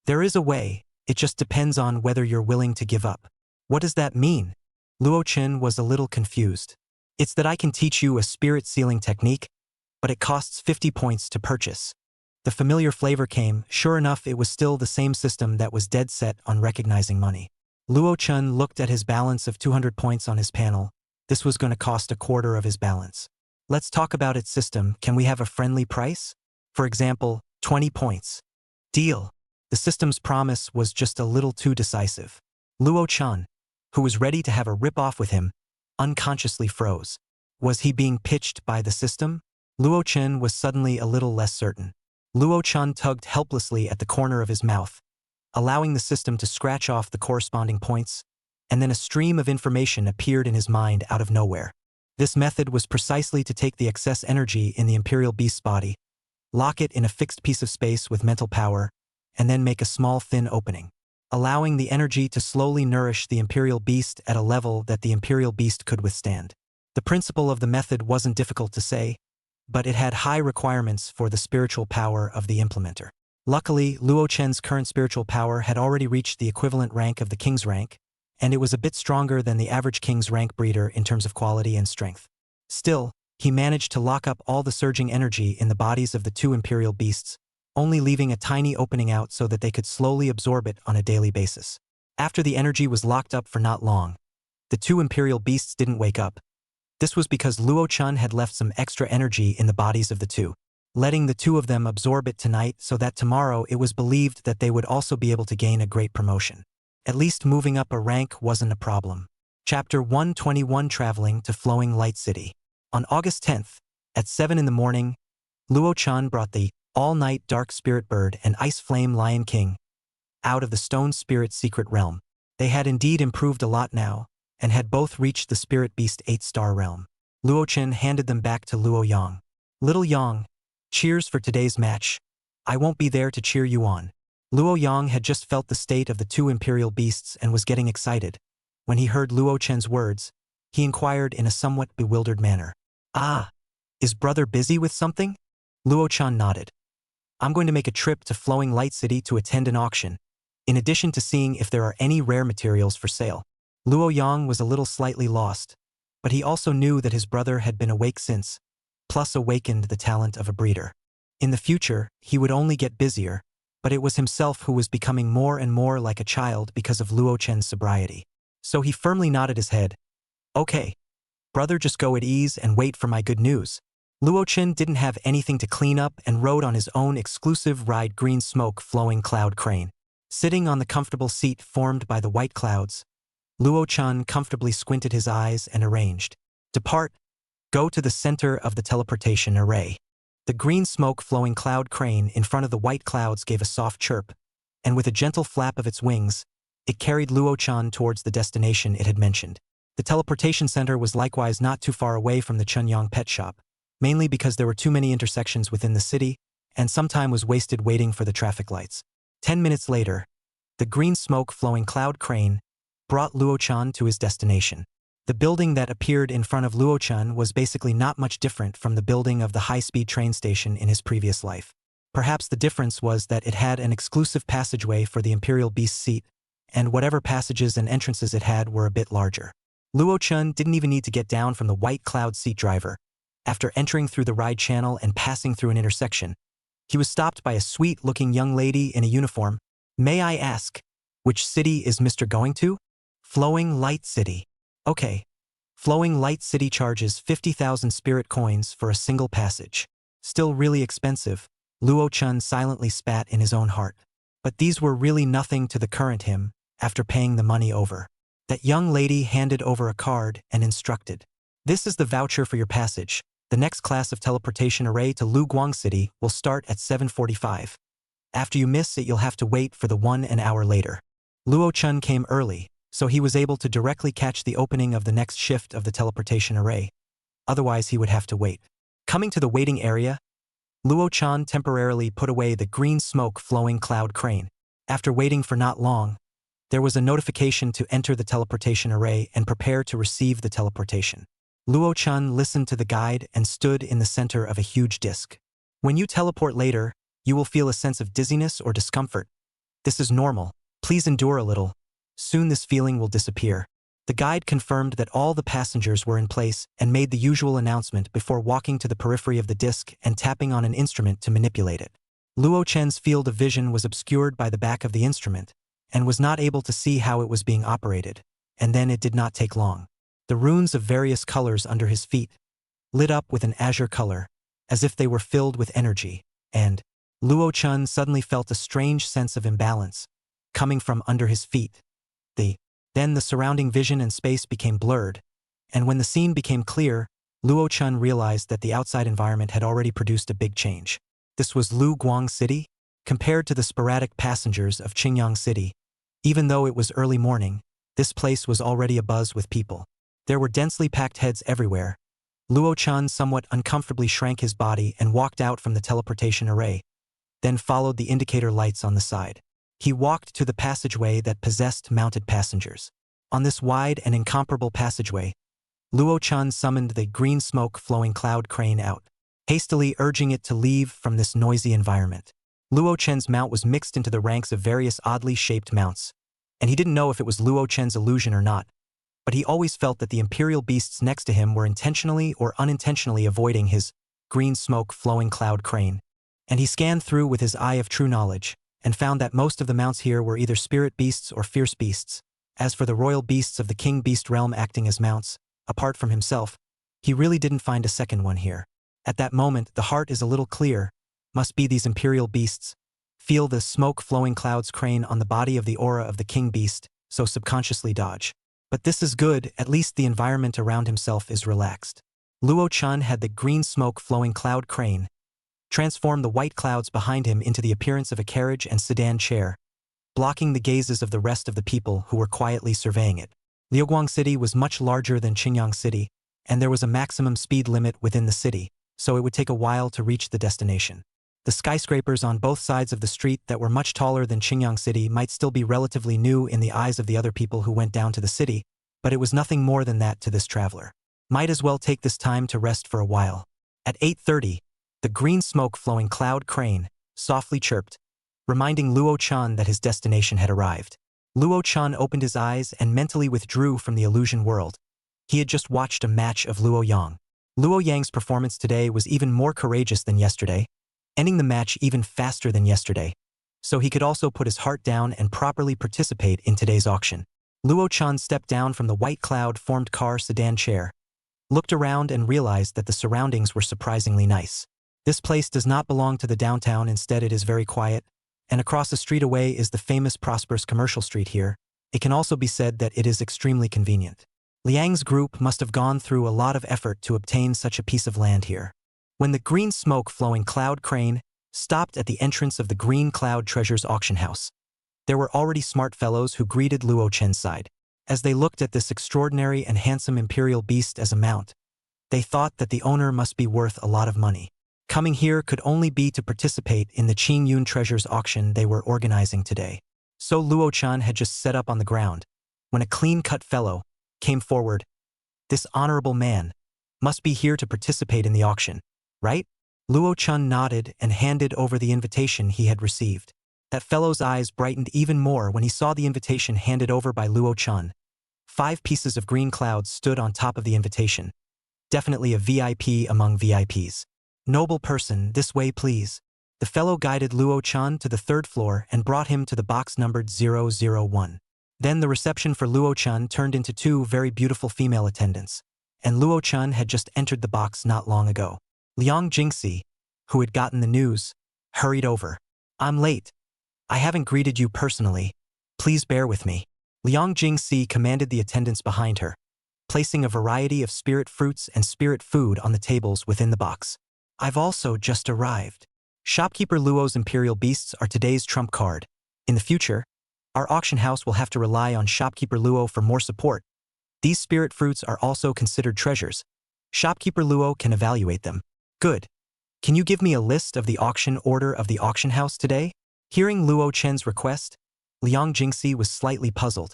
There is a way. It just depends on whether you're willing to give up. What does that mean? Luo-chen was a little confused. It's that I can teach you a spirit sealing technique, but it costs 50 points to purchase. The familiar flavor came. Sure enough, it was still the same system that was dead set on recognizing money. Luo-chen looked at his balance of 200 points on his panel. This was going to cost a quarter of his balance. Let's talk about its system. Can we have a friendly price? For example, 20 points. Deal. The system's promise was just a little too decisive. Luo-chan, who was ready to have a rip-off with him, unconsciously froze. Was he being pitched by the system? Luo-chen was suddenly a little less certain. Luo-chan tugged helplessly at the corner of his mouth, allowing the system to scratch off the corresponding points, and then a stream of information appeared in his mind out of nowhere. This method was precisely to take the excess energy in the Imperial Beast's body, lock it in a fixed piece of space with mental power, and then make a small thin opening, allowing the energy to slowly nourish the Imperial Beast at a level that the Imperial Beast could withstand. The principle of the method wasn't difficult to say, but it had high requirements for the spiritual power of the implementer. Luckily, Luo-chen's current spiritual power had already reached the equivalent rank of the king's rank, and it was a bit stronger than the average king's rank breeder in terms of quality and strength. Still, he managed to lock up all the surging energy in the bodies of the two Imperial Beasts, only leaving a tiny opening out so that they could slowly absorb it on a daily basis. After the energy was locked up for not long, the two Imperial Beasts didn't wake up. This was because Luo-chan had left some extra energy in the bodies of the two, letting the two of them absorb it tonight so that tomorrow it was believed that they would also be able to gain a great promotion. At least moving up a rank wasn't a problem. Chapter 121, Traveling to Flowing Light City. On August 10th, at 7 in the morning, Luo-chan brought the all-night dark spirit bird and ice flame lion king out of the stone spirit secret realm. They had indeed improved a lot now, and had both reached the spirit beast 8-star realm. Luo-chen handed them back to Luo-yang. Little Yang, cheers for today's match. I won't be there to cheer you on. Luo-yang had just felt the state of the two Imperial Beasts and was getting excited. When he heard Luo-chen's words, he inquired in a somewhat bewildered manner. Ah, is brother busy with something? Luo-chan nodded. I'm going to make a trip to Flowing Light City to attend an auction, in addition to seeing if there are any rare materials for sale. Luo-yang was a little slightly lost, but he also knew that his brother had been awake since, plus awakened the talent of a breeder. In the future, he would only get busier, but it was himself who was becoming more and more like a child because of Luo-chen's sobriety. So he firmly nodded his head. Okay, brother, just go at ease and wait for my good news. Luo-chen didn't have anything to clean up and rode on his own exclusive ride green smoke flowing cloud crane. Sitting on the comfortable seat formed by the white clouds, Luo-chan comfortably squinted his eyes and arranged. Depart. Go to the center of the teleportation array. The green smoke flowing cloud crane in front of the white clouds gave a soft chirp, and with a gentle flap of its wings, it carried Luo-chan towards the destination it had mentioned. The teleportation center was likewise not too far away from the Chunyang pet shop, mainly because there were too many intersections within the city, and some time was wasted waiting for the traffic lights. 10 minutes later, the green smoke flowing cloud crane brought Luo-chan to his destination. The building that appeared in front of Luo-chan was basically not much different from the building of the high-speed train station in his previous life. Perhaps the difference was that it had an exclusive passageway for the Imperial Beast seat, and whatever passages and entrances it had were a bit larger. Luo Chun didn't even need to get down from the white cloud seat driver. After entering through the ride channel and passing through an intersection, he was stopped by a sweet-looking young lady in a uniform. "May I ask, which city is Mr. going to?" "Flowing Light City." "Okay." Flowing Light City charges 50,000 spirit coins for a single passage. Still really expensive, Luo Chun silently spat in his own heart. But these were really nothing to the current him after paying the money over. That young lady handed over a card and instructed, "This is the voucher for your passage. The next class of teleportation array to Luguang City will start at 7:45. After you miss it, you'll have to wait for the one an hour later." Luo Chun came early, so he was able to directly catch the opening of the next shift of the teleportation array. Otherwise, he would have to wait. Coming to the waiting area, Luo Chun temporarily put away the green smoke flowing cloud crane. After waiting for not long, there was a notification to enter the teleportation array and prepare to receive the teleportation. Luo Chun listened to the guide and stood in the center of a huge disc. "When you teleport later, you will feel a sense of dizziness or discomfort. This is normal. Please endure a little. Soon this feeling will disappear." The guide confirmed that all the passengers were in place and made the usual announcement before walking to the periphery of the disc and tapping on an instrument to manipulate it. Luo Chen's field of vision was obscured by the back of the instrument and was not able to see how it was being operated, and then it did not take long. The runes of various colors under his feet lit up with an azure color, as if they were filled with energy, and Luo Chun suddenly felt a strange sense of imbalance coming from under his feet. Then the surrounding vision and space became blurred, and when the scene became clear, Luo Chun realized that the outside environment had already produced a big change. This was Luguang City, compared to the sporadic passengers of Qingyang City. Even though it was early morning, this place was already abuzz with people. There were densely packed heads everywhere. Luo Chun somewhat uncomfortably shrank his body and walked out from the teleportation array, then followed the indicator lights on the side. He walked to the passageway that possessed mounted passengers. On this wide and incomparable passageway, Luo Chun summoned the green smoke flowing cloud crane out, hastily urging it to leave from this noisy environment. Luo Chen's mount was mixed into the ranks of various oddly shaped mounts, and he didn't know if it was Luo Chen's illusion or not, but he always felt that the imperial beasts next to him were intentionally or unintentionally avoiding his green smoke flowing cloud crane. And he scanned through with his eye of true knowledge, and found that most of the mounts here were either spirit beasts or fierce beasts. As for the royal beasts of the king beast realm acting as mounts, apart from himself, he really didn't find a second one here. At that moment, the heart is a little clear. Must be these imperial beasts. Feel the smoke-flowing clouds crane on the body of the aura of the king beast, so subconsciously dodge. But this is good, at least the environment around himself is relaxed. Luo Chun had the green smoke-flowing cloud crane transform the white clouds behind him into the appearance of a carriage and sedan chair, blocking the gazes of the rest of the people who were quietly surveying it. Liuguang City was much larger than Qingyang City, and there was a maximum speed limit within the city, so it would take a while to reach the destination. The skyscrapers on both sides of the street that were much taller than Qingyang City might still be relatively new in the eyes of the other people who went down to the city, but it was nothing more than that to this traveler. Might as well take this time to rest for a while. At 8:30, the green smoke-flowing cloud crane softly chirped, reminding Luo Chun that his destination had arrived. Luo Chun opened his eyes and mentally withdrew from the illusion world. He had just watched a match of Luo Yang. Luo Yang's performance today was even more courageous than yesterday, ending the match even faster than yesterday, so he could also put his heart down and properly participate in today's auction. Luo Chun stepped down from the white cloud-formed car sedan chair, looked around and realized that the surroundings were surprisingly nice. This place does not belong to the downtown, instead it is very quiet, and across the street away is the famous prosperous commercial street here. It can also be said that it is extremely convenient. Liang's group must have gone through a lot of effort to obtain such a piece of land here. When the green smoke-flowing cloud crane stopped at the entrance of the Green Cloud Treasures auction house, there were already smart fellows who greeted Luo Chen's side. As they looked at this extraordinary and handsome imperial beast as a mount, they thought that the owner must be worth a lot of money. Coming here could only be to participate in the Qing Yun Treasures auction they were organizing today. So Luo Chun had just set up on the ground, when a clean-cut fellow came forward. This honorable man must be here to participate in the auction, right? Luo Chun nodded and handed over the invitation he had received. That fellow's eyes brightened even more when he saw the invitation handed over by Luo Chun. 5 pieces of green clouds stood on top of the invitation. Definitely a VIP among VIPs. Noble person, this way please. The fellow guided Luo Chun to the 3rd floor and brought him to the box numbered 001. Then the reception for Luo Chun turned into 2 very beautiful female attendants, and Luo Chun had just entered the box not long ago. Liang Jingxi, who had gotten the news, hurried over. I'm late. I haven't greeted you personally. Please bear with me. Liang Jingxi commanded the attendants behind her, placing a variety of spirit fruits and spirit food on the tables within the box. I've also just arrived. Shopkeeper Luo's Imperial Beasts are today's trump card. In the future, our auction house will have to rely on Shopkeeper Luo for more support. These spirit fruits are also considered treasures. Shopkeeper Luo can evaluate them. Good. Can you give me a list of the auction order of the auction house today? Hearing Luo Chen's request, Liang Jingxi was slightly puzzled.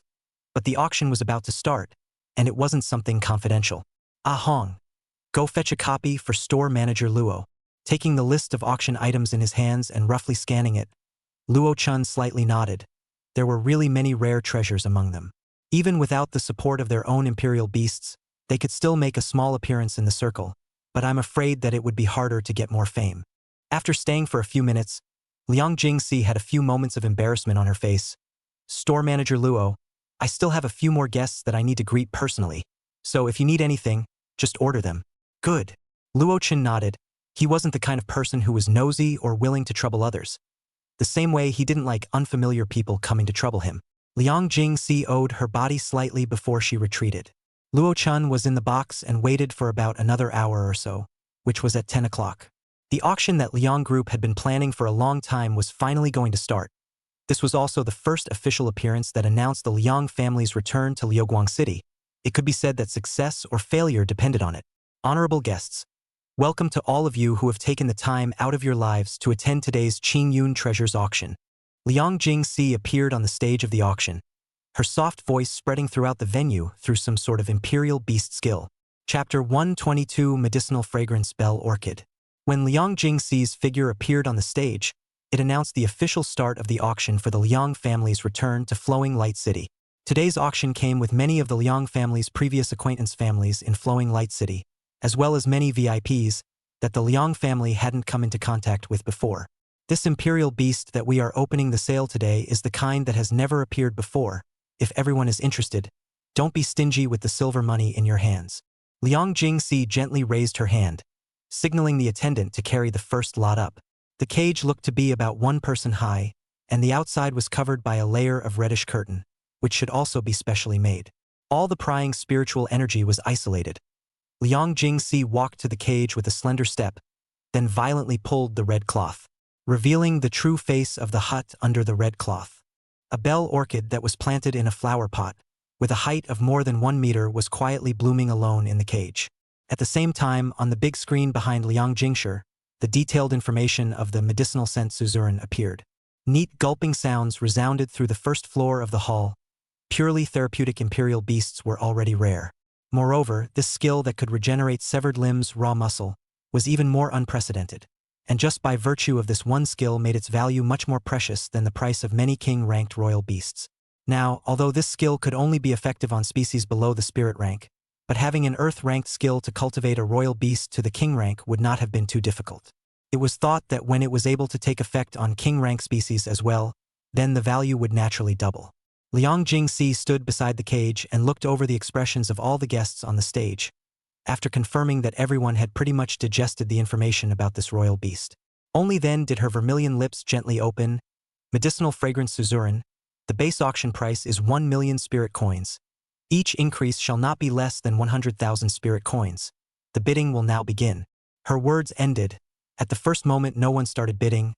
But the auction was about to start, and it wasn't something confidential. Ah Hong. Go fetch a copy for store manager Luo. Taking the list of auction items in his hands and roughly scanning it, Luo Chun slightly nodded. There were really many rare treasures among them. Even without the support of their own imperial beasts, they could still make a small appearance in the circle, but I'm afraid that it would be harder to get more fame. After staying for a few minutes, Liang Jingxi had a few moments of embarrassment on her face. Store manager Luo, I still have a few more guests that I need to greet personally, so if you need anything, just order them. Good. Luo Chen nodded. He wasn't the kind of person who was nosy or willing to trouble others. The same way he didn't like unfamiliar people coming to trouble him. Liang Jingxi owed her body slightly before she retreated. Luo Chun was in the box and waited for about another hour or so, which was at 10 o'clock. The auction that Liang Group had been planning for a long time was finally going to start. This was also the first official appearance that announced the Liang family's return to Liuguang City. It could be said that success or failure depended on it. Honorable guests, welcome to all of you who have taken the time out of your lives to attend today's Qing Yun Treasures auction. Liang Jingxi appeared on the stage of the auction, her soft voice spreading throughout the venue through some sort of imperial beast skill. Chapter 122 Medicinal Fragrance Bell Orchid. When Liang Jingxi's figure appeared on the stage, it announced the official start of the auction for the Liang family's return to Flowing Light City. Today's auction came with many of the Liang family's previous acquaintance families in Flowing Light City, as well as many VIPs that the Liang family hadn't come into contact with before. This imperial beast that we are opening the sale today is the kind that has never appeared before. If everyone is interested, don't be stingy with the silver money in your hands. Liang Jingxi gently raised her hand, signaling the attendant to carry the first lot up. The cage looked to be about 1 person high, and the outside was covered by a layer of reddish curtain, which should also be specially made. All the prying spiritual energy was isolated. Liang Jingxi walked to the cage with a slender step, then violently pulled the red cloth, revealing the true face of the hut under the red cloth. A bell orchid that was planted in a flower pot, with a height of more than 1 meter, was quietly blooming alone in the cage. At the same time, on the big screen behind Liang Jingshi, the detailed information of the medicinal scent suzerain appeared. Neat gulping sounds resounded through the first floor of the hall. Purely therapeutic imperial beasts were already rare. Moreover, this skill that could regenerate severed limbs, raw muscle, was even more unprecedented. And just by virtue of this one skill made its value much more precious than the price of many king-ranked royal beasts. Now, although this skill could only be effective on species below the spirit rank, but having an earth-ranked skill to cultivate a royal beast to the king rank would not have been too difficult. It was thought that when it was able to take effect on king rank species as well, then the value would naturally double. Liang Jingxi stood beside the cage and looked over the expressions of all the guests on the stage, after confirming that everyone had pretty much digested the information about this royal beast. Only then did her vermilion lips gently open. Medicinal fragrance suzerain, the base auction price is 1 million spirit coins. Each increase shall not be less than 100,000 spirit coins. The bidding will now begin. Her words ended. At the first moment no one started bidding.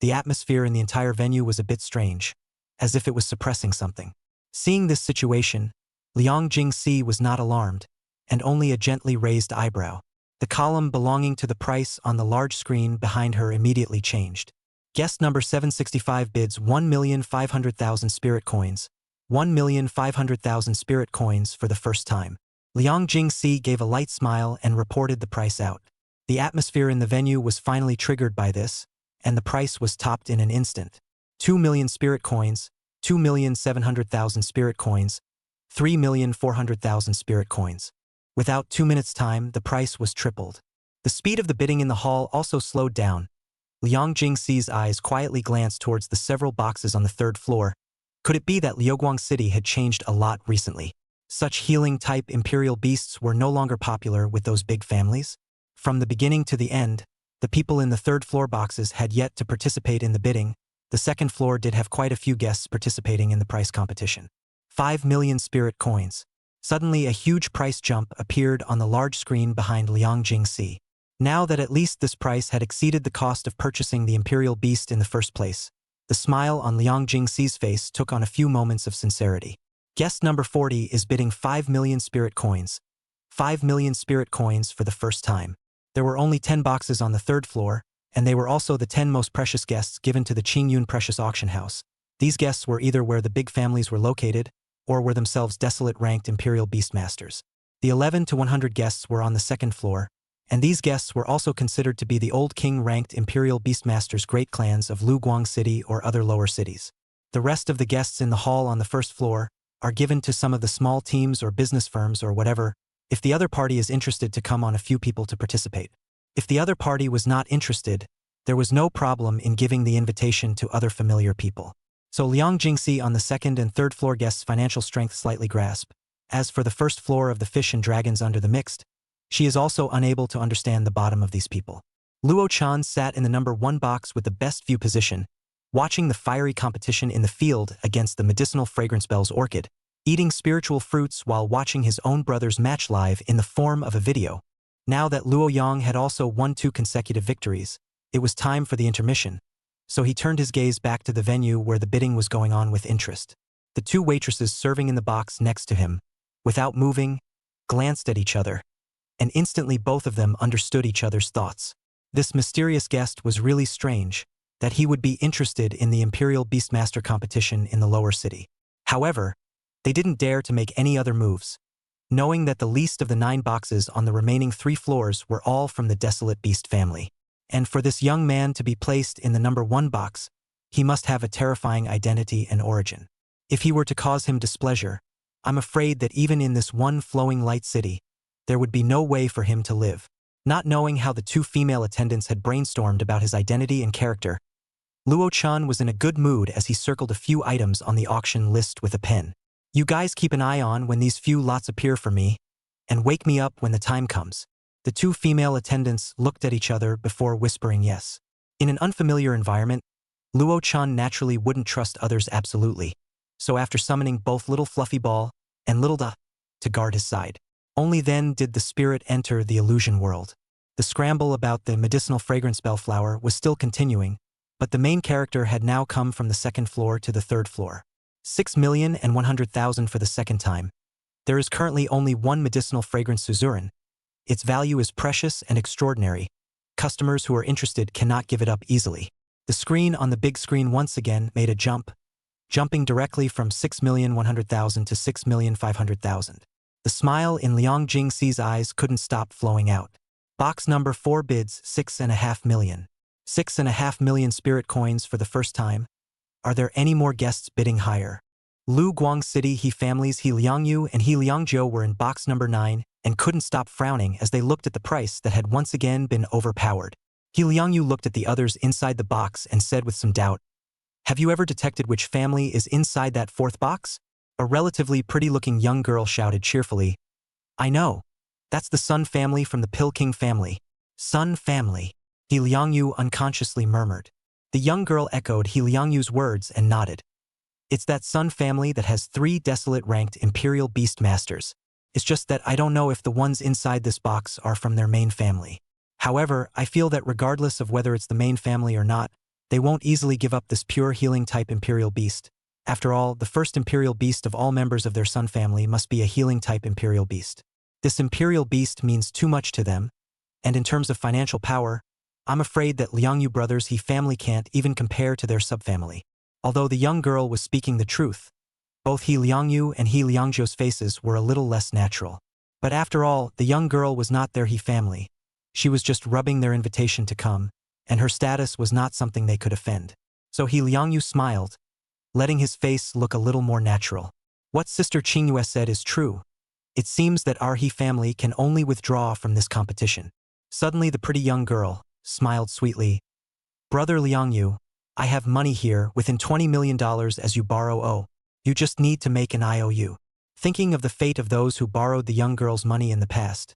The atmosphere in the entire venue was a bit strange, as if it was suppressing something. Seeing this situation, Liang Jingxi was not alarmed, and only a gently raised eyebrow. The column belonging to the price on the large screen behind her immediately changed. Guest number 765 bids 1,500,000 spirit coins. 1,500,000 spirit coins for the first time. Liang Jingxi gave a light smile and reported the price out. The atmosphere in the venue was finally triggered by this, and the price was topped in an instant. 2 million spirit coins, 2,700,000 spirit coins, 3,400,000 spirit coins. Without 2 minutes' time, the price was tripled. The speed of the bidding in the hall also slowed down. Liang Jingxi's eyes quietly glanced towards the several boxes on the third floor. Could it be that Liuguang City had changed a lot recently? Such healing-type imperial beasts were no longer popular with those big families? From the beginning to the end, the people in the third floor boxes had yet to participate in the bidding. The second floor did have quite a few guests participating in the price competition. 5 million spirit coins. Suddenly a huge price jump appeared on the large screen behind Liang Jingxi. Now that at least this price had exceeded the cost of purchasing the imperial beast in the first place, the smile on Liang Jingxi's face took on a few moments of sincerity. Guest number 40 is bidding 5 million spirit coins. 5 million spirit coins for the first time. There were only 10 boxes on the third floor, and they were also the 10 most precious guests given to the Qingyun Precious Auction House. These guests were either where the big families were located, or were themselves desolate ranked imperial beastmasters. The 11 to 100 guests were on the second floor, and these guests were also considered to be the old king-ranked imperial beastmasters' great clans of Luguang City or other lower cities. The rest of the guests in the hall on the first floor are given to some of the small teams or business firms or whatever, if the other party is interested to come on a few people to participate. If the other party was not interested, there was no problem in giving the invitation to other familiar people. So Liang Jingxi on the second and third floor guests' financial strength slightly grasp. As for the first floor of the fish and dragons under the mixed, she is also unable to understand the bottom of these people. Luo Chan sat in the number 1 box with the best view position, watching the fiery competition in the field against the medicinal fragrance bell's orchid, eating spiritual fruits while watching his own brother's match live in the form of a video. Now that Luo Yang had also won 2 consecutive victories, it was time for the intermission, so he turned his gaze back to the venue where the bidding was going on with interest. The 2 waitresses serving in the box next to him, without moving, glanced at each other, and instantly both of them understood each other's thoughts. This mysterious guest was really strange, that he would be interested in the Imperial Beastmaster competition in the lower city. However, they didn't dare to make any other moves, knowing that the least of the 9 boxes on the remaining 3 floors were all from the desolate beast family. And for this young man to be placed in the number 1 box, he must have a terrifying identity and origin. If he were to cause him displeasure, I'm afraid that even in this one flowing light city, there would be no way for him to live. Not knowing how the 2 female attendants had brainstormed about his identity and character, Luo Chan was in a good mood as he circled a few items on the auction list with a pen. You guys keep an eye on when these few lots appear for me, and wake me up when the time comes. The 2 female attendants looked at each other before whispering yes. In an unfamiliar environment, Luo Chan naturally wouldn't trust others absolutely, so after summoning both Little Fluffy Ball and Little Da to guard his side, only then did the spirit enter the illusion world. The scramble about the medicinal fragrance bellflower was still continuing, but the main character had now come from the second floor to the third floor. 6,100,000 for the second time. There is currently only 1 medicinal fragrance suzerain. Its value is precious and extraordinary. Customers who are interested cannot give it up easily. The screen on the big screen once again made a jump, jumping directly from 6,100,000 to 6,500,000. The smile in Liang Jingxi's eyes couldn't stop flowing out. Box number 4 bids 6.5 million. 6.5 million spirit coins for the first time. Are there any more guests bidding higher? Lu Guang City He families He Liangyu and He Liangzhou were in box number 9 and couldn't stop frowning as they looked at the price that had once again been overpowered. He Liangyu looked at the others inside the box and said with some doubt, "Have you ever detected which family is inside that 4th box?" A relatively pretty-looking young girl shouted cheerfully, "I know. That's the Sun family from the Pill King family." Sun family, He Liangyu unconsciously murmured. The young girl echoed He Liangyu's words and nodded. It's that Sun family that has 3 desolate ranked Imperial Beastmasters. It's just that I don't know if the ones inside this box are from their main family. However, I feel that regardless of whether it's the main family or not, they won't easily give up this pure healing type Imperial Beast. After all, the first Imperial Beast of all members of their Sun family must be a healing type Imperial Beast. This Imperial Beast means too much to them, and in terms of financial power, I'm afraid that Liangyu brothers He family can't even compare to their subfamily. Although the young girl was speaking the truth, both He Liangyu and He Liangzhou's faces were a little less natural. But after all, the young girl was not their He family. She was just rubbing their invitation to come, and her status was not something they could offend. So he Liangyu smiled, letting his face look a little more natural. What Sister Qingyue said is true. It seems that our He family can only withdraw from this competition. Suddenly the pretty young girl smiled sweetly. Brother Liangyu, I have money here within $20 million as you borrow owe. You just need to make an IOU. Thinking of the fate of those who borrowed the young girl's money in the past,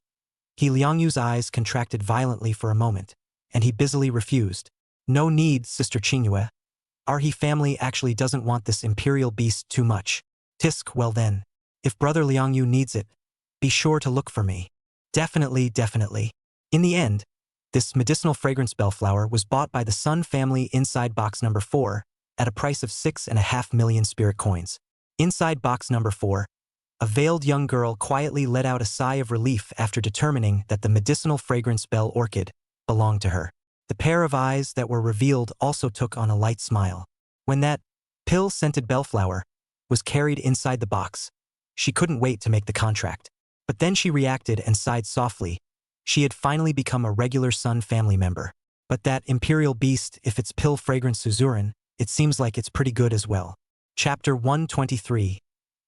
He Liangyu's eyes contracted violently for a moment, and he busily refused. No need, Sister Qingyue. Our He family actually doesn't want this imperial beast too much. Tisk, well then. If Brother Liangyu needs it, be sure to look for me. Definitely, definitely. In the end, this medicinal fragrance bellflower was bought by the Sun family inside box number 4 at a price of 6.5 million spirit coins. Inside box number 4, a veiled young girl quietly let out a sigh of relief after determining that the medicinal fragrance bell orchid belonged to her. The pair of eyes that were revealed also took on a light smile. When that pill-scented bellflower was carried inside the box, she couldn't wait to make the contract. But then she reacted and sighed softly. She had finally become a regular Sun family member. But that imperial beast, if it's pill fragrance Suzuran, it seems like it's pretty good as well. Chapter 123.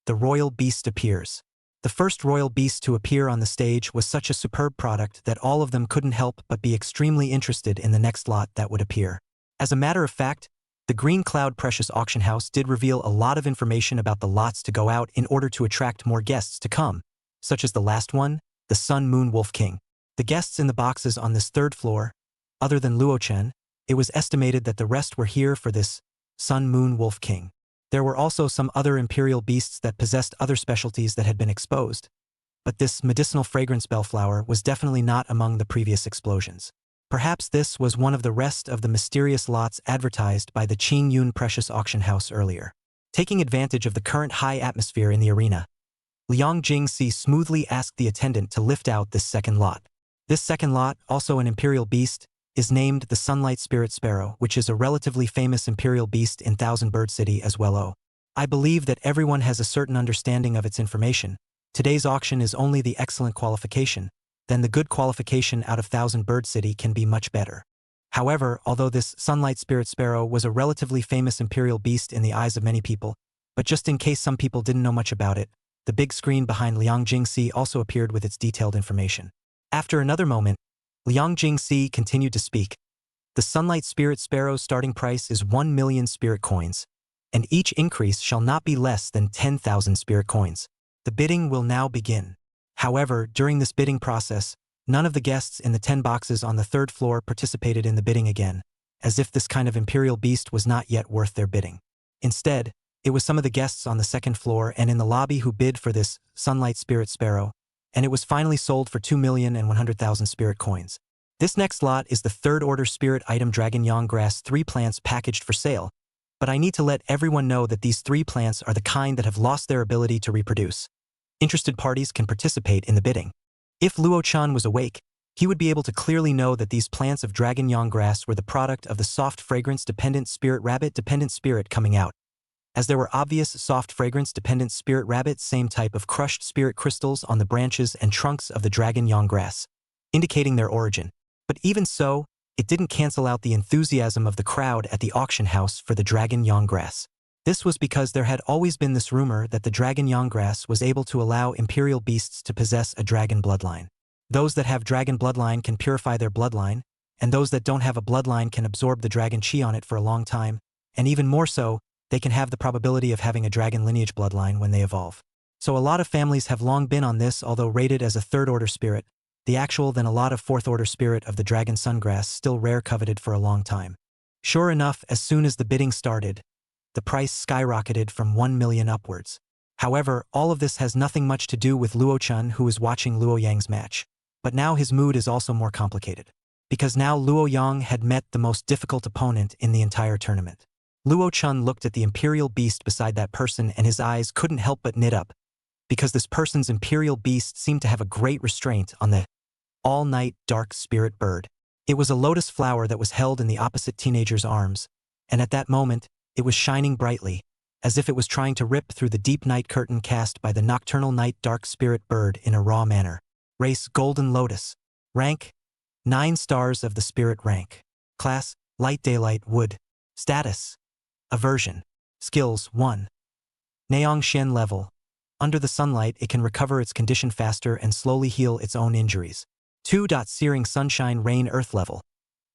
The Royal Beast Appears. The first royal beast to appear on the stage was such a superb product that all of them couldn't help but be extremely interested in the next lot that would appear. As a matter of fact, the Green Cloud Precious Auction House did reveal a lot of information about the lots to go out in order to attract more guests to come, such as the last one, the Sun Moon Wolf King. The guests in the boxes on this third floor, other than Luo Chen, it was estimated that the rest were here for this Sun Moon Wolf King. There were also some other imperial beasts that possessed other specialties that had been exposed, but this medicinal fragrance bellflower was definitely not among the previous explosions. Perhaps this was one of the rest of the mysterious lots advertised by the Ching Yun Precious Auction House earlier. Taking advantage of the current high atmosphere in the arena, Liang Jingxi smoothly asked the attendant to lift out this second lot. This second lot, also an imperial beast, is named the Sunlight Spirit Sparrow, which is a relatively famous imperial beast in Thousand Bird City as well. I believe that everyone has a certain understanding of its information. Today's auction is only the excellent qualification, then the good qualification out of Thousand Bird City can be much better. However, although this Sunlight Spirit Sparrow was a relatively famous imperial beast in the eyes of many people, but just in case some people didn't know much about it, the big screen behind Liang Jingxi also appeared with its detailed information. After another moment, Liang Jingxi continued to speak. The Sunlight Spirit Sparrow's starting price is 1 million spirit coins, and each increase shall not be less than 10,000 spirit coins. The bidding will now begin. However, during this bidding process, none of the guests in the 10 boxes on the third floor participated in the bidding again, as if this kind of imperial beast was not yet worth their bidding. Instead, it was some of the guests on the second floor and in the lobby who bid for this Sunlight Spirit Sparrow, and it was finally sold for 2,100,000 spirit coins. This next lot is the third order spirit item Dragon Yang Grass 3 plants packaged for sale, but I need to let everyone know that these 3 plants are the kind that have lost their ability to reproduce. Interested parties can participate in the bidding. If Luo Chan was awake, he would be able to clearly know that these plants of Dragon Yang Grass were the product of the soft fragrance-dependent spirit rabbit-dependent spirit coming out. As there were obvious soft fragrance-dependent spirit rabbit same type of crushed spirit crystals on the branches and trunks of the Dragon Yang Grass, indicating their origin. But even so, it didn't cancel out the enthusiasm of the crowd at the auction house for the Dragon Yang Grass. This was because there had always been this rumor that the Dragon Yang Grass was able to allow imperial beasts to possess a dragon bloodline. Those that have dragon bloodline can purify their bloodline, and those that don't have a bloodline can absorb the dragon chi on it for a long time, and even more so, they can have the probability of having a dragon lineage bloodline when they evolve. So a lot of families have long been on this, although rated as a third-order spirit, the actual then a lot of fourth-order spirit of the dragon sungrass still rare coveted for a long time. Sure enough, as soon as the bidding started, the price skyrocketed from 1 million upwards. However, all of this has nothing much to do with Luo Chun, who is watching Luo Yang's match. But now his mood is also more complicated, because now Luo Yang had met the most difficult opponent in the entire tournament. Luo Chun looked at the imperial beast beside that person and his eyes couldn't help but knit up, because this person's imperial beast seemed to have a great restraint on the all-night dark spirit bird. It was a lotus flower that was held in the opposite teenager's arms, and at that moment, it was shining brightly, as if it was trying to rip through the deep night curtain cast by the nocturnal night dark spirit bird in a raw manner. Race Golden Lotus. Rank 9 stars of the spirit rank. Class Light Daylight Wood. Status Aversion. Skills 1. Naong Xian level. Under the sunlight, it can recover its condition faster and slowly heal its own injuries. 2. Searing sunshine rain earth level.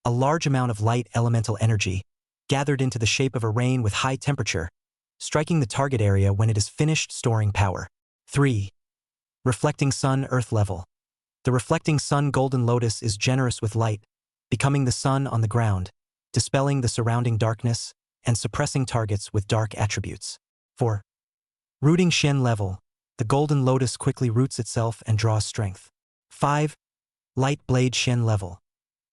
A large amount of light elemental energy, gathered into the shape of a rain with high temperature, striking the target area when it is finished storing power. 3. Reflecting sun earth level. The reflecting sun golden lotus is generous with light, becoming the sun on the ground, dispelling the surrounding darkness, and suppressing targets with dark attributes. 4. Rooting Shen level. The golden lotus quickly roots itself and draws strength. 5. Light blade Shen level.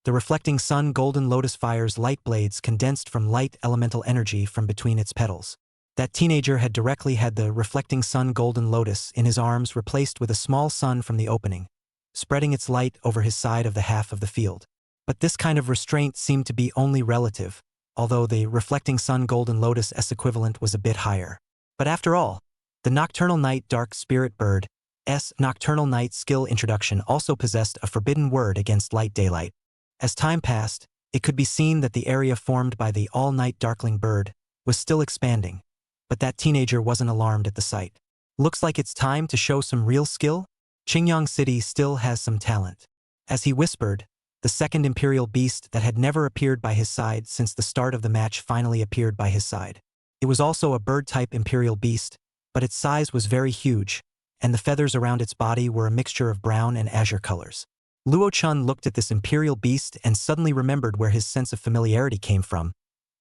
The reflecting sun golden lotus fires light blades condensed from light elemental energy from between its petals. That teenager had directly had the reflecting sun golden lotus in his arms replaced with a small sun from the opening, spreading its light over his side of the half of the field. But this kind of restraint seemed to be only relative, although the reflecting sun golden lotus S equivalent was a bit higher. But after all, the Nocturnal Night Dark Spirit Bird S Nocturnal Night skill introduction also possessed a forbidden word against light daylight. As time passed, it could be seen that the area formed by the all-night darkling bird was still expanding, but that teenager wasn't alarmed at the sight. Looks like it's time to show some real skill? Qingyang City still has some talent. As he whispered, the second Imperial Beast that had never appeared by his side since the start of the match finally appeared by his side. It was also a bird-type Imperial Beast, but its size was very huge, and the feathers around its body were a mixture of brown and azure colors. Luo Chun looked at this Imperial Beast and suddenly remembered where his sense of familiarity came from.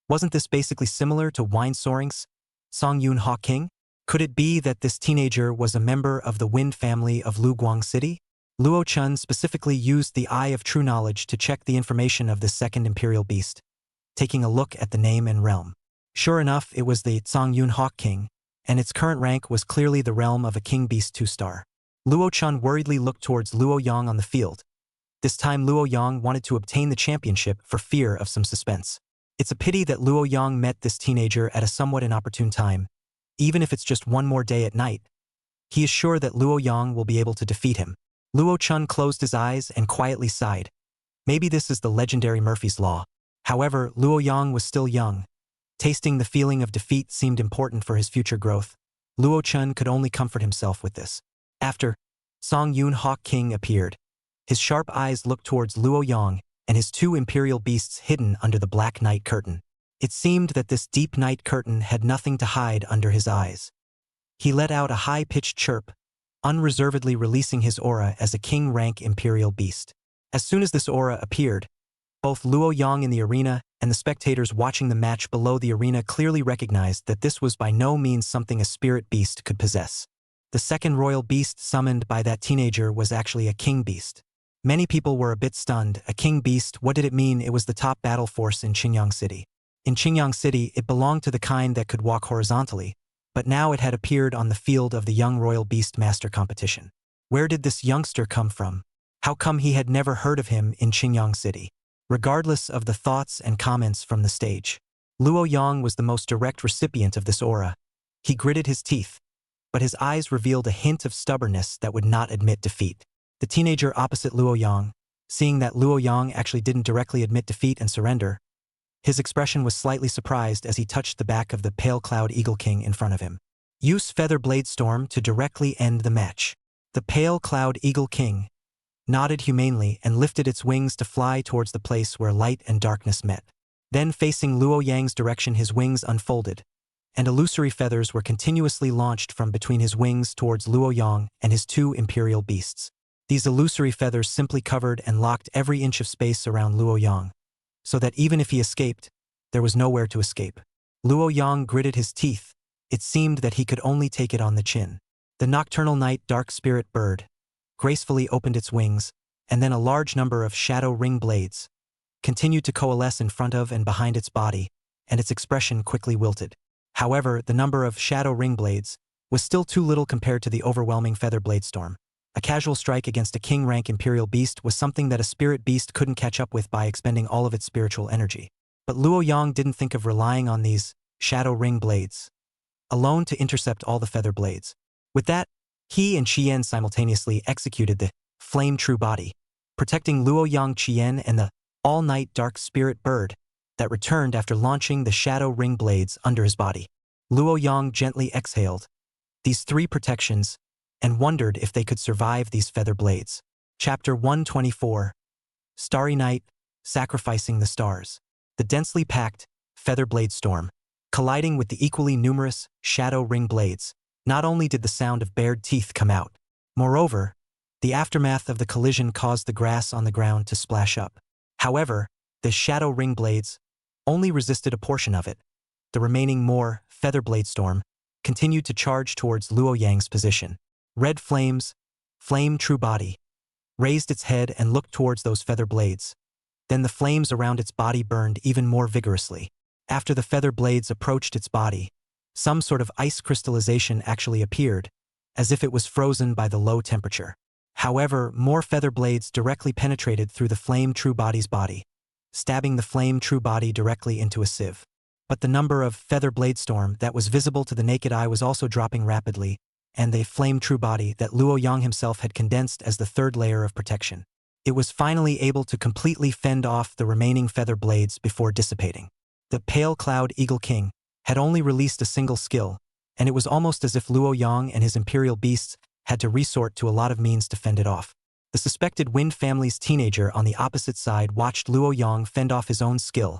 Wasn't this basically similar to Wine Soaring's Song Yun Ha King? Could it be that this teenager was a member of the Wind family of Luguang City? Luo Chun specifically used the Eye of True Knowledge to check the information of this second Imperial Beast, taking a look at the name and realm. Sure enough, it was the Song Yun Ha King, and its current rank was clearly the realm of a King Beast 2-star. Luo Chun worriedly looked towards Luo Yang on the field. This time Luo Yang wanted to obtain the championship for fear of some suspense. It's a pity that Luo Yang met this teenager at a somewhat inopportune time. Even if it's just one more day at night, he is sure that Luo Yang will be able to defeat him. Luo Chun closed his eyes and quietly sighed. Maybe this is the legendary Murphy's Law. However, Luo Yang was still young. Tasting the feeling of defeat seemed important for his future growth. Luo Chun could only comfort himself with this. After Song Yun Ha King appeared, his sharp eyes looked towards Luo Yang and his two Imperial Beasts hidden under the black night curtain. It seemed that this deep night curtain had nothing to hide under his eyes. He let out a high-pitched chirp, unreservedly releasing his aura as a king-rank Imperial Beast. As soon as this aura appeared, both Luo Yang in the arena and the spectators watching the match below the arena clearly recognized that this was by no means something a spirit beast could possess. The second royal beast summoned by that teenager was actually a king beast. Many people were a bit stunned. A king beast, what did it mean? It was the top battle force in Qingyang City. In Qingyang City, it belonged to the kind that could walk horizontally, but now it had appeared on the field of the young royal Beastmaster Competition. Where did this youngster come from? How come he had never heard of him in Qingyang City? Regardless of the thoughts and comments from the stage, Luo Yang was the most direct recipient of this aura. He gritted his teeth, but his eyes revealed a hint of stubbornness that would not admit defeat. The teenager opposite Luo Yang, seeing that Luo Yang actually didn't directly admit defeat and surrender, his expression was slightly surprised as he touched the back of the Pale Cloud Eagle King in front of him. Use Feather Blade Storm to directly end the match. The Pale Cloud Eagle King nodded humanely and lifted its wings to fly towards the place where light and darkness met. Then facing Luo Yang's direction, his wings unfolded, and illusory feathers were continuously launched from between his wings towards Luo Yang and his two Imperial Beasts. These illusory feathers simply covered and locked every inch of space around Luo Yang, so that even if he escaped, there was nowhere to escape. Luo Yang gritted his teeth. It seemed that he could only take it on the chin. The Nocturnal Night Dark Spirit Bird gracefully opened its wings, and then a large number of shadow ring blades continued to coalesce in front of and behind its body, and its expression quickly wilted. However, the number of shadow ring blades was still too little compared to the overwhelming Feather Blade Storm. A casual strike against a king-rank Imperial Beast was something that a spirit beast couldn't catch up with by expending all of its spiritual energy. But Luo Yang didn't think of relying on these shadow ring blades alone to intercept all the feather blades. With that, he and Qian simultaneously executed the Flame True Body, protecting Luo Yang, Qian, and the all-night Dark Spirit Bird that returned after launching the shadow ring blades under his body. Luo Yang gently exhaled these 3 protections and wondered if they could survive these feather blades. Chapter 124. Starry Night, Sacrificing the Stars. The densely packed feather blade storm, colliding with the equally numerous shadow ring blades. Not only did the sound of bared teeth come out, moreover, the aftermath of the collision caused the grass on the ground to splash up. However, the shadow ring blades only resisted a portion of it. The remaining more feather blade storm continued to charge towards Luo Yang's position. Red flames, flame true body, raised its head and looked towards those feather blades. Then the flames around its body burned even more vigorously. After the feather blades approached its body, some sort of ice crystallization actually appeared, as if it was frozen by the low temperature. However, more feather blades directly penetrated through the flame true body's body, stabbing the flame true body directly into a sieve. But the number of feather blade storm that was visible to the naked eye was also dropping rapidly, and the flame true body that Luo Yang himself had condensed as the 3rd layer of protection. It was finally able to completely fend off the remaining feather blades before dissipating. The Pale Cloud Eagle King had only released a single skill, and it was almost as if Luo Yang and his imperial beasts had to resort to a lot of means to fend it off. The suspected Wind family's teenager on the opposite side watched Luo Yang fend off his own skill,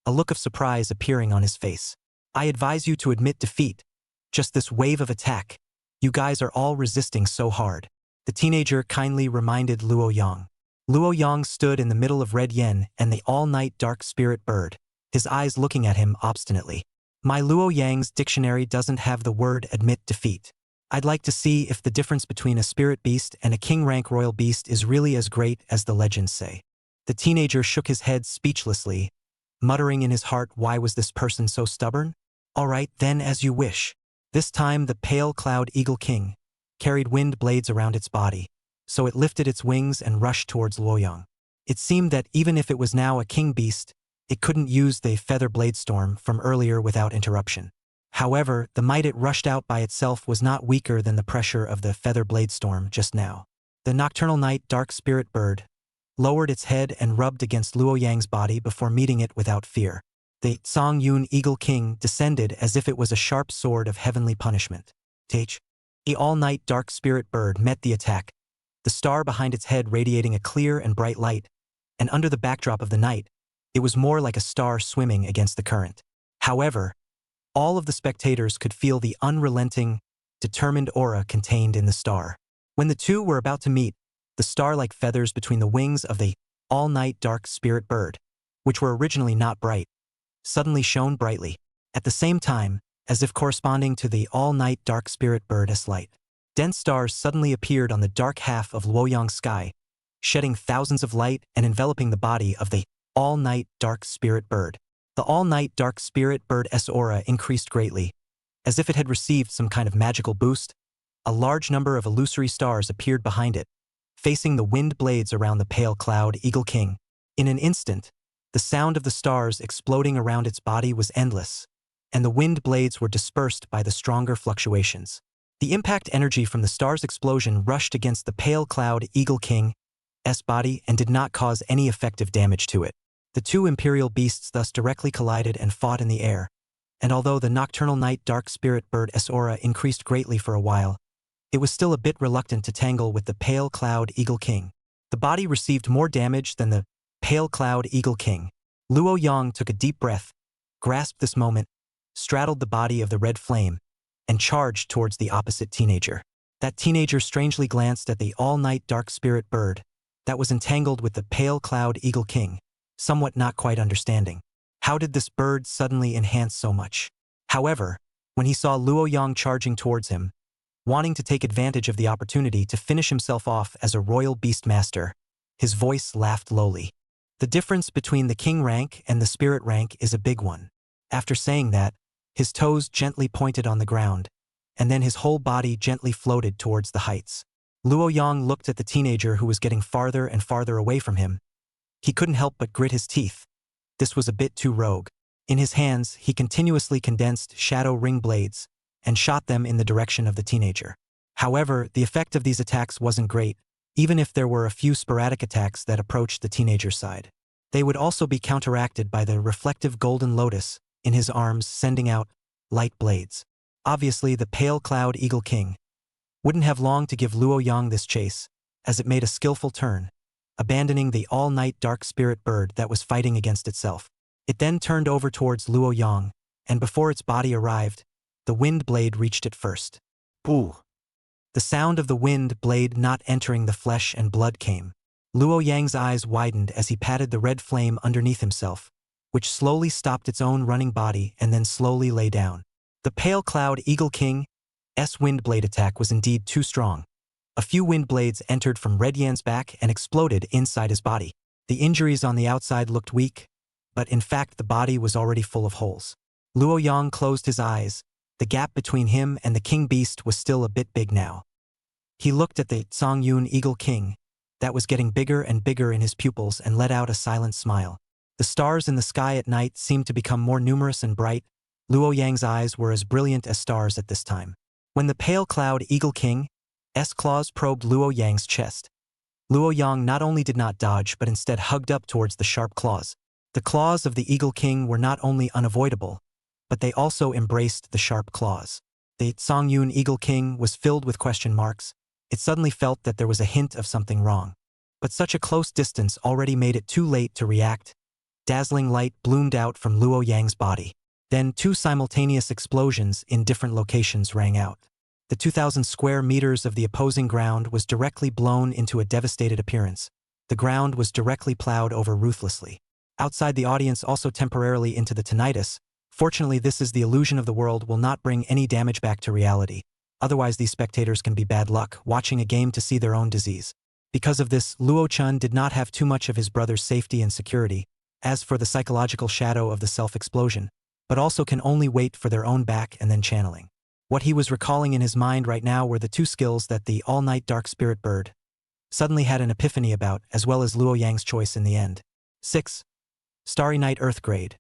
a look of surprise appearing on his face. I advise you to admit defeat. Just this wave of attack. You guys are all resisting so hard. The teenager kindly reminded Luo Yang. Luo Yang stood in the middle of Red Yen and the all-night dark spirit bird, his eyes looking at him obstinately. My Luo Yang's dictionary doesn't have the word admit defeat. I'd like to see if the difference between a spirit beast and a king rank royal beast is really as great as the legends say. The teenager shook his head speechlessly, muttering in his heart, why was this person so stubborn? All right, then, as you wish. This time the Pale Cloud Eagle King carried wind blades around its body, so it lifted its wings and rushed towards Luo Yang. It seemed that even if it was now a king beast, it couldn't use the feather blade storm from earlier without interruption. However, the might it rushed out by itself was not weaker than the pressure of the feather blade storm just now. The nocturnal night dark spirit bird lowered its head and rubbed against Luo Yang's body before meeting it without fear. The Song Yun Eagle King descended as if it was a sharp sword of heavenly punishment. The all-night dark spirit bird met the attack, the star behind its head radiating a clear and bright light, and under the backdrop of the night, it was more like a star swimming against the current. However, all of the spectators could feel the unrelenting, determined aura contained in the star. When the two were about to meet, the star-like feathers between the wings of the all-night dark spirit bird, which were originally not bright, suddenly shone brightly, at the same time, as if corresponding to the all-night dark spirit bird's light. Dense stars suddenly appeared on the dark half of Luo Yang's sky, shedding thousands of light and enveloping the body of the all-night dark spirit bird. The all-night dark spirit bird's aura increased greatly. As if it had received some kind of magical boost, a large number of illusory stars appeared behind it, facing the wind blades around the Pale Cloud Eagle King. In an instant, the sound of the stars exploding around its body was endless, and the wind blades were dispersed by the stronger fluctuations. The impact energy from the star's explosion rushed against the Pale Cloud Eagle King's body and did not cause any effective damage to it. The two imperial beasts thus directly collided and fought in the air, and although the nocturnal night dark spirit bird's aura increased greatly for a while, it was still a bit reluctant to tangle with the Pale Cloud Eagle King. The body received more damage than the Pale Cloud Eagle King. Luo Yang took a deep breath, grasped this moment, straddled the body of the red flame, and charged towards the opposite teenager. That teenager strangely glanced at the all-night dark spirit bird that was entangled with the Pale Cloud Eagle King, somewhat not quite understanding. How did this bird suddenly enhance so much? However, when he saw Luo Yang charging towards him, wanting to take advantage of the opportunity to finish himself off as a royal beastmaster, his voice laughed lowly. The difference between the king rank and the spirit rank is a big one. After saying that, his toes gently pointed on the ground, and then his whole body gently floated towards the heights. Luo Yang looked at the teenager who was getting farther and farther away from him. He couldn't help but grit his teeth. This was a bit too rogue. In his hands, he continuously condensed shadow ring blades and shot them in the direction of the teenager. However, the effect of these attacks wasn't great, even if there were a few sporadic attacks that approached the teenager's side. They would also be counteracted by the reflective golden lotus in his arms sending out light blades. Obviously, the pale cloud eagle king wouldn't have long to give Luo Yang this chase, as it made a skillful turn, abandoning the all-night dark spirit bird that was fighting against itself. It then turned over towards Luo Yang, and before its body arrived, the wind blade reached it first. Puh. The sound of the wind blade not entering the flesh and blood came. Luo Yang's eyes widened as he patted the red flame underneath himself, which slowly stopped its own running body and then slowly lay down. The pale cloud eagle king's wind blade attack was indeed too strong. A few wind blades entered from Red Yan's back and exploded inside his body. The injuries on the outside looked weak, but in fact the body was already full of holes. Luo Yang closed his eyes. The gap between him and the king beast was still a bit big now. He looked at the Songyun eagle king that was getting bigger and bigger in his pupils and let out a silent smile. The stars in the sky at night seemed to become more numerous and bright. Luo Yang's eyes were as brilliant as stars at this time. When the pale cloud eagle king's claws probed Luo Yang's chest, Luo Yang not only did not dodge but instead hugged up towards the sharp claws. The claws of the eagle king were not only unavoidable, but they also embraced the sharp claws. The Songyun eagle king was filled with question marks. It suddenly felt that there was a hint of something wrong. But such a close distance already made it too late to react. Dazzling light bloomed out from Luo Yang's body. Then 2 simultaneous explosions in different locations rang out. The 2,000 square meters of the opposing ground was directly blown into a devastated appearance. The ground was directly plowed over ruthlessly. Outside the audience also temporarily into the tinnitus. Fortunately, this is the illusion of the world will not bring any damage back to reality. Otherwise, these spectators can be bad luck, watching a game to see their own disease. Because of this, Luo Chun did not have too much of his brother's safety and security, as for the psychological shadow of the self-explosion, but also can only wait for their own back and then channeling. What he was recalling in his mind right now were the 2 skills that the all-night dark spirit bird suddenly had an epiphany about, as well as Luo Yang's choice in the end. 6. Starry Night Earth Grade.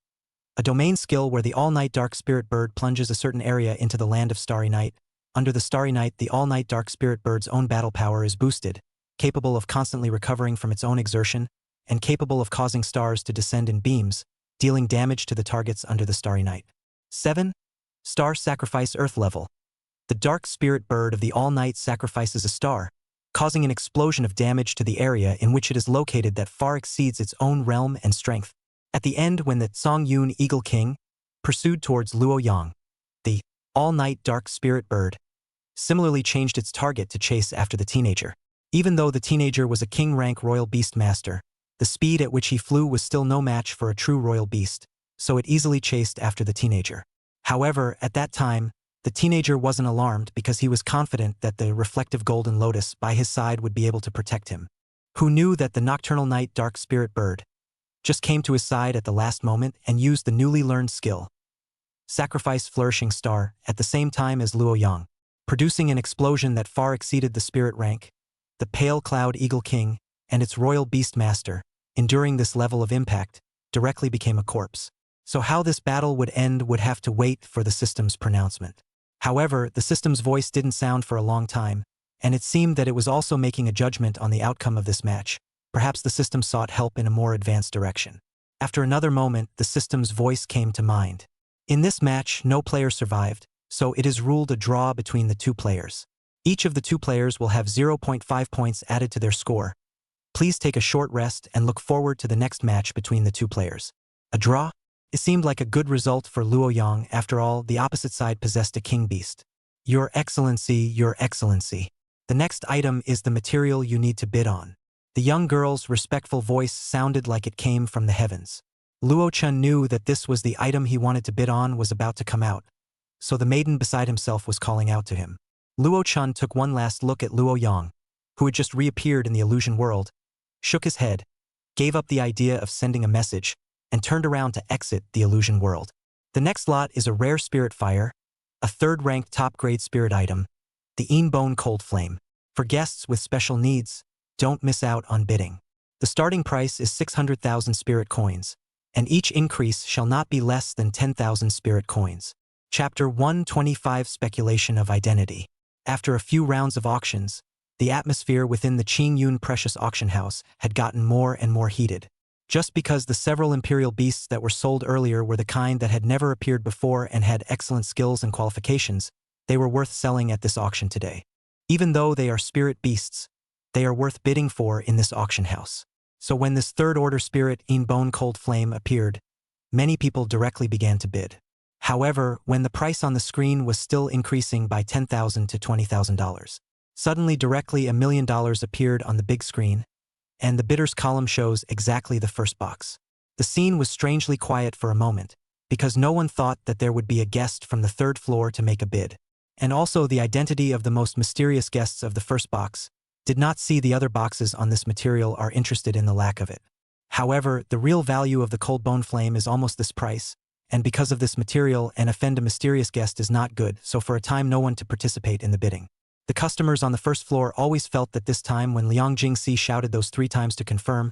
A domain skill where the all-night dark spirit bird plunges a certain area into the land of Starry Night. Under the Starry Night, the all-night dark spirit bird's own battle power is boosted, capable of constantly recovering from its own exertion, and capable of causing stars to descend in beams, dealing damage to the targets under the Starry Night. 7. Star Sacrifice Earth Level. The dark spirit bird of the all-night sacrifices a star, causing an explosion of damage to the area in which it is located that far exceeds its own realm and strength. At the end, when the Songyun eagle king pursued towards Luo Yang, the all-night dark spirit bird similarly changed its target to chase after the teenager. Even though the teenager was a king-rank royal beastmaster, the speed at which he flew was still no match for a true royal beast, so it easily chased after the teenager. However, at that time, the teenager wasn't alarmed because he was confident that the reflective golden lotus by his side would be able to protect him. Who knew that the nocturnal night dark spirit bird just came to his side at the last moment and used the newly learned skill, Sacrifice Flourishing Star, at the same time as Luo Yang, producing an explosion that far exceeded the spirit rank. The pale cloud eagle king and its royal beastmaster, enduring this level of impact, directly became a corpse. So how this battle would end would have to wait for the system's pronouncement. However, the system's voice didn't sound for a long time, and it seemed that it was also making a judgment on the outcome of this match. Perhaps the system sought help in a more advanced direction. After another moment, the system's voice came to mind. In this match, no player survived, so it is ruled a draw between the 2 players. Each of the 2 players will have 0.5 points added to their score. Please take a short rest and look forward to the next match between the 2 players. A draw? It seemed like a good result for Luo Yang. After all, the opposite side possessed a king beast. Your Excellency, Your Excellency. The next item is the material you need to bid on. The young girl's respectful voice sounded like it came from the heavens. Luo Chun knew that this was the item he wanted to bid on was about to come out, so the maiden beside himself was calling out to him. Luo Chun took one last look at Luo Yang, who had just reappeared in the illusion world, shook his head, gave up the idea of sending a message, and turned around to exit the illusion world. The next lot is a rare spirit fire, a 3rd-ranked top-grade spirit item, the Bone Cold Flame. For guests with special needs, don't miss out on bidding. The starting price is 600,000 spirit coins, and each increase shall not be less than 10,000 spirit coins. Chapter 125 Speculation of Identity. After a few rounds of auctions, the atmosphere within the Ching Yun Precious Auction House had gotten more and more heated. Just because the several imperial beasts that were sold earlier were the kind that had never appeared before and had excellent skills and qualifications, they were worth selling at this auction today. Even though they are spirit beasts, they are worth bidding for in this auction house. So when this third-order spirit Bone Cold Flame appeared, many people directly began to bid. However, when the price on the screen was still increasing by $10,000 to $20,000, suddenly directly $1 million appeared on the big screen, and the bidders column shows exactly the first box. The scene was strangely quiet for a moment, because no one thought that there would be a guest from the third floor to make a bid. And also the identity of the most mysterious guests of the first box did not see the other boxes on this material are interested in the lack of it. However, the real value of the cold bone flame is almost this price, and because of this material and offend a mysterious guest is not good, so for a time no one to participate in the bidding. The customers on the first floor always felt that this time when Liang Jingxi shouted those 3 times to confirm,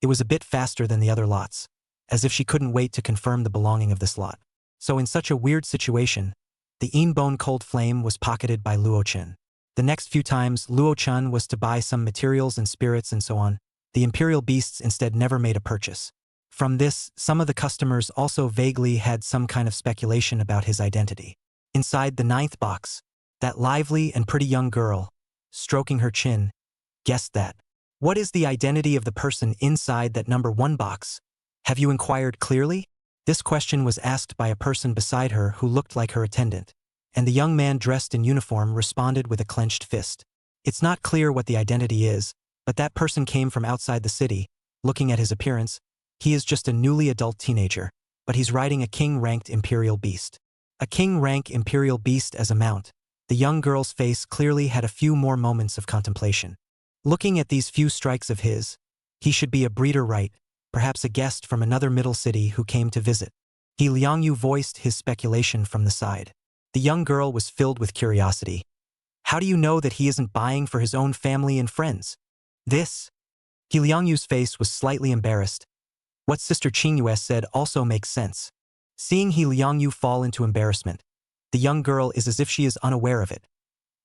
it was a bit faster than the other lots, as if she couldn't wait to confirm the belonging of this lot. So in such a weird situation, the Bone Cold Flame was pocketed by Luo Chen. The next few times Luo Chen was to buy some materials and spirits and so on, the imperial beasts instead never made a purchase. From this, some of the customers also vaguely had some kind of speculation about his identity. Inside the 9th box, that lively and pretty young girl, stroking her chin, guessed that. What is the identity of the person inside that number 1 box? Have you inquired clearly? This question was asked by a person beside her who looked like her attendant, and the young man dressed in uniform responded with a clenched fist. It's not clear what the identity is, but that person came from outside the city. Looking at his appearance, he is just a newly adult teenager, but he's riding a king-ranked imperial beast. A king-rank imperial beast as a mount. The young girl's face clearly had a few more moments of contemplation. Looking at these few strikes of his, he should be a breeder right, perhaps a guest from another middle city who came to visit. Liangyu voiced his speculation from the side. The young girl was filled with curiosity. How do you know that he isn't buying for his own family and friends? This? Liangyu's face was slightly embarrassed. What Sister Qingyue said also makes sense. Seeing Liangyu fall into embarrassment, the young girl is as if she is unaware of it.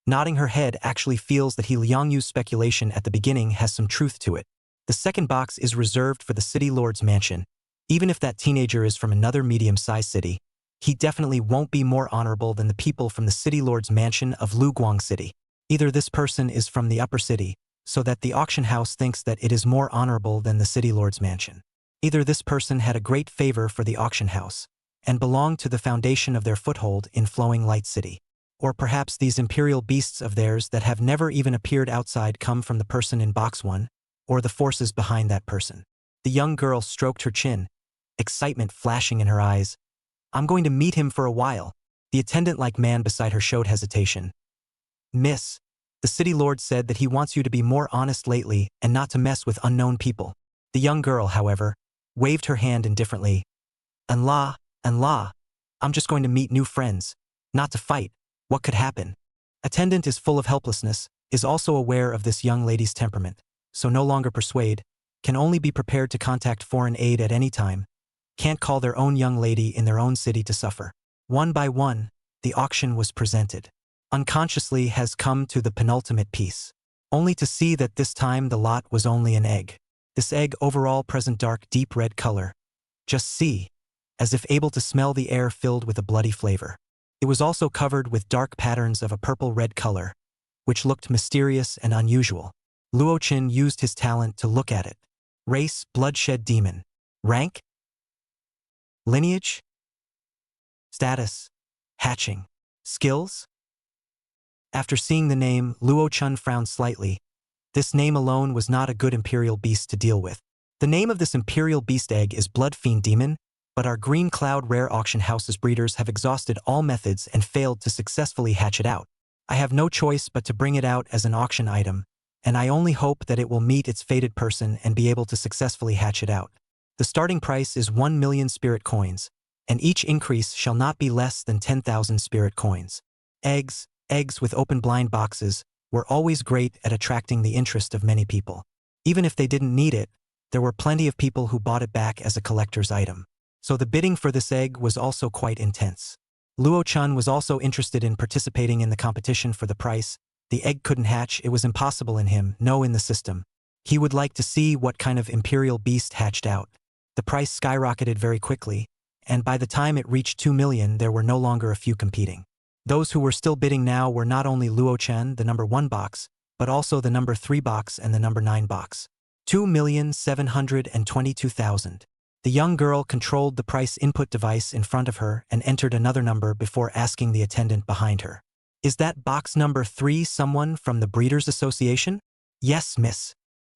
Nodding her head actually feels that Liangyu's speculation at the beginning has some truth to it. The second box is reserved for the city lord's mansion. Even if that teenager is from another medium-sized city, he definitely won't be more honorable than the people from the city lord's mansion of Luguang City. Either this person is from the upper city, so that the auction house thinks that it is more honorable than the city lord's mansion. Either this person had a great favor for the auction house, and belonged to the foundation of their foothold in Flowing Light City. Or perhaps these imperial beasts of theirs that have never even appeared outside come from the person in box 1, or the forces behind that person. The young girl stroked her chin, excitement flashing in her eyes. I'm going to meet him for a while. The attendant-like man beside her showed hesitation. Miss, the city lord said that he wants you to be more honest lately and not to mess with unknown people. The young girl, however, waved her hand indifferently. Allah, I'm just going to meet new friends, not to fight. What could happen? Attendant is full of helplessness, is also aware of this young lady's temperament, so no longer persuade, can only be prepared to contact foreign aid at any time, can't call their own young lady in their own city to suffer. One by one, the auction was presented. Unconsciously has come to the penultimate piece, only to see that this time the lot was only an egg. This egg overall present dark deep red color. Just see, as if able to smell the air filled with a bloody flavor. It was also covered with dark patterns of a purple-red color, which looked mysterious and unusual. Luo Chen used his talent to look at it. Race, bloodshed demon. Rank? Lineage? Status? Hatching. Skills? After seeing the name, Luo Chen frowned slightly. This name alone was not a good imperial beast to deal with. The name of this imperial beast egg is Blood Fiend Demon, but our Green Cloud Rare Auction House's breeders have exhausted all methods and failed to successfully hatch it out. I have no choice but to bring it out as an auction item, and I only hope that it will meet its fated person and be able to successfully hatch it out. The starting price is 1 million spirit coins, and each increase shall not be less than 10,000 spirit coins. Eggs with open blind boxes, were always great at attracting the interest of many people. Even if they didn't need it, there were plenty of people who bought it back as a collector's item. So the bidding for this egg was also quite intense. Luo Chen was also interested in participating in the competition for the price. The egg couldn't hatch, it was impossible in him, no in the system. He would like to see what kind of imperial beast hatched out. The price skyrocketed very quickly, and by the time it reached 2 million, there were no longer a few competing. Those who were still bidding now were not only Luo Chen, the number 1 box, but also the number 3 box and the number 9 box. 2,722,000. The young girl controlled the price input device in front of her and entered another number before asking the attendant behind her. Is that box number 3 someone from the Breeders' Association? Yes, miss.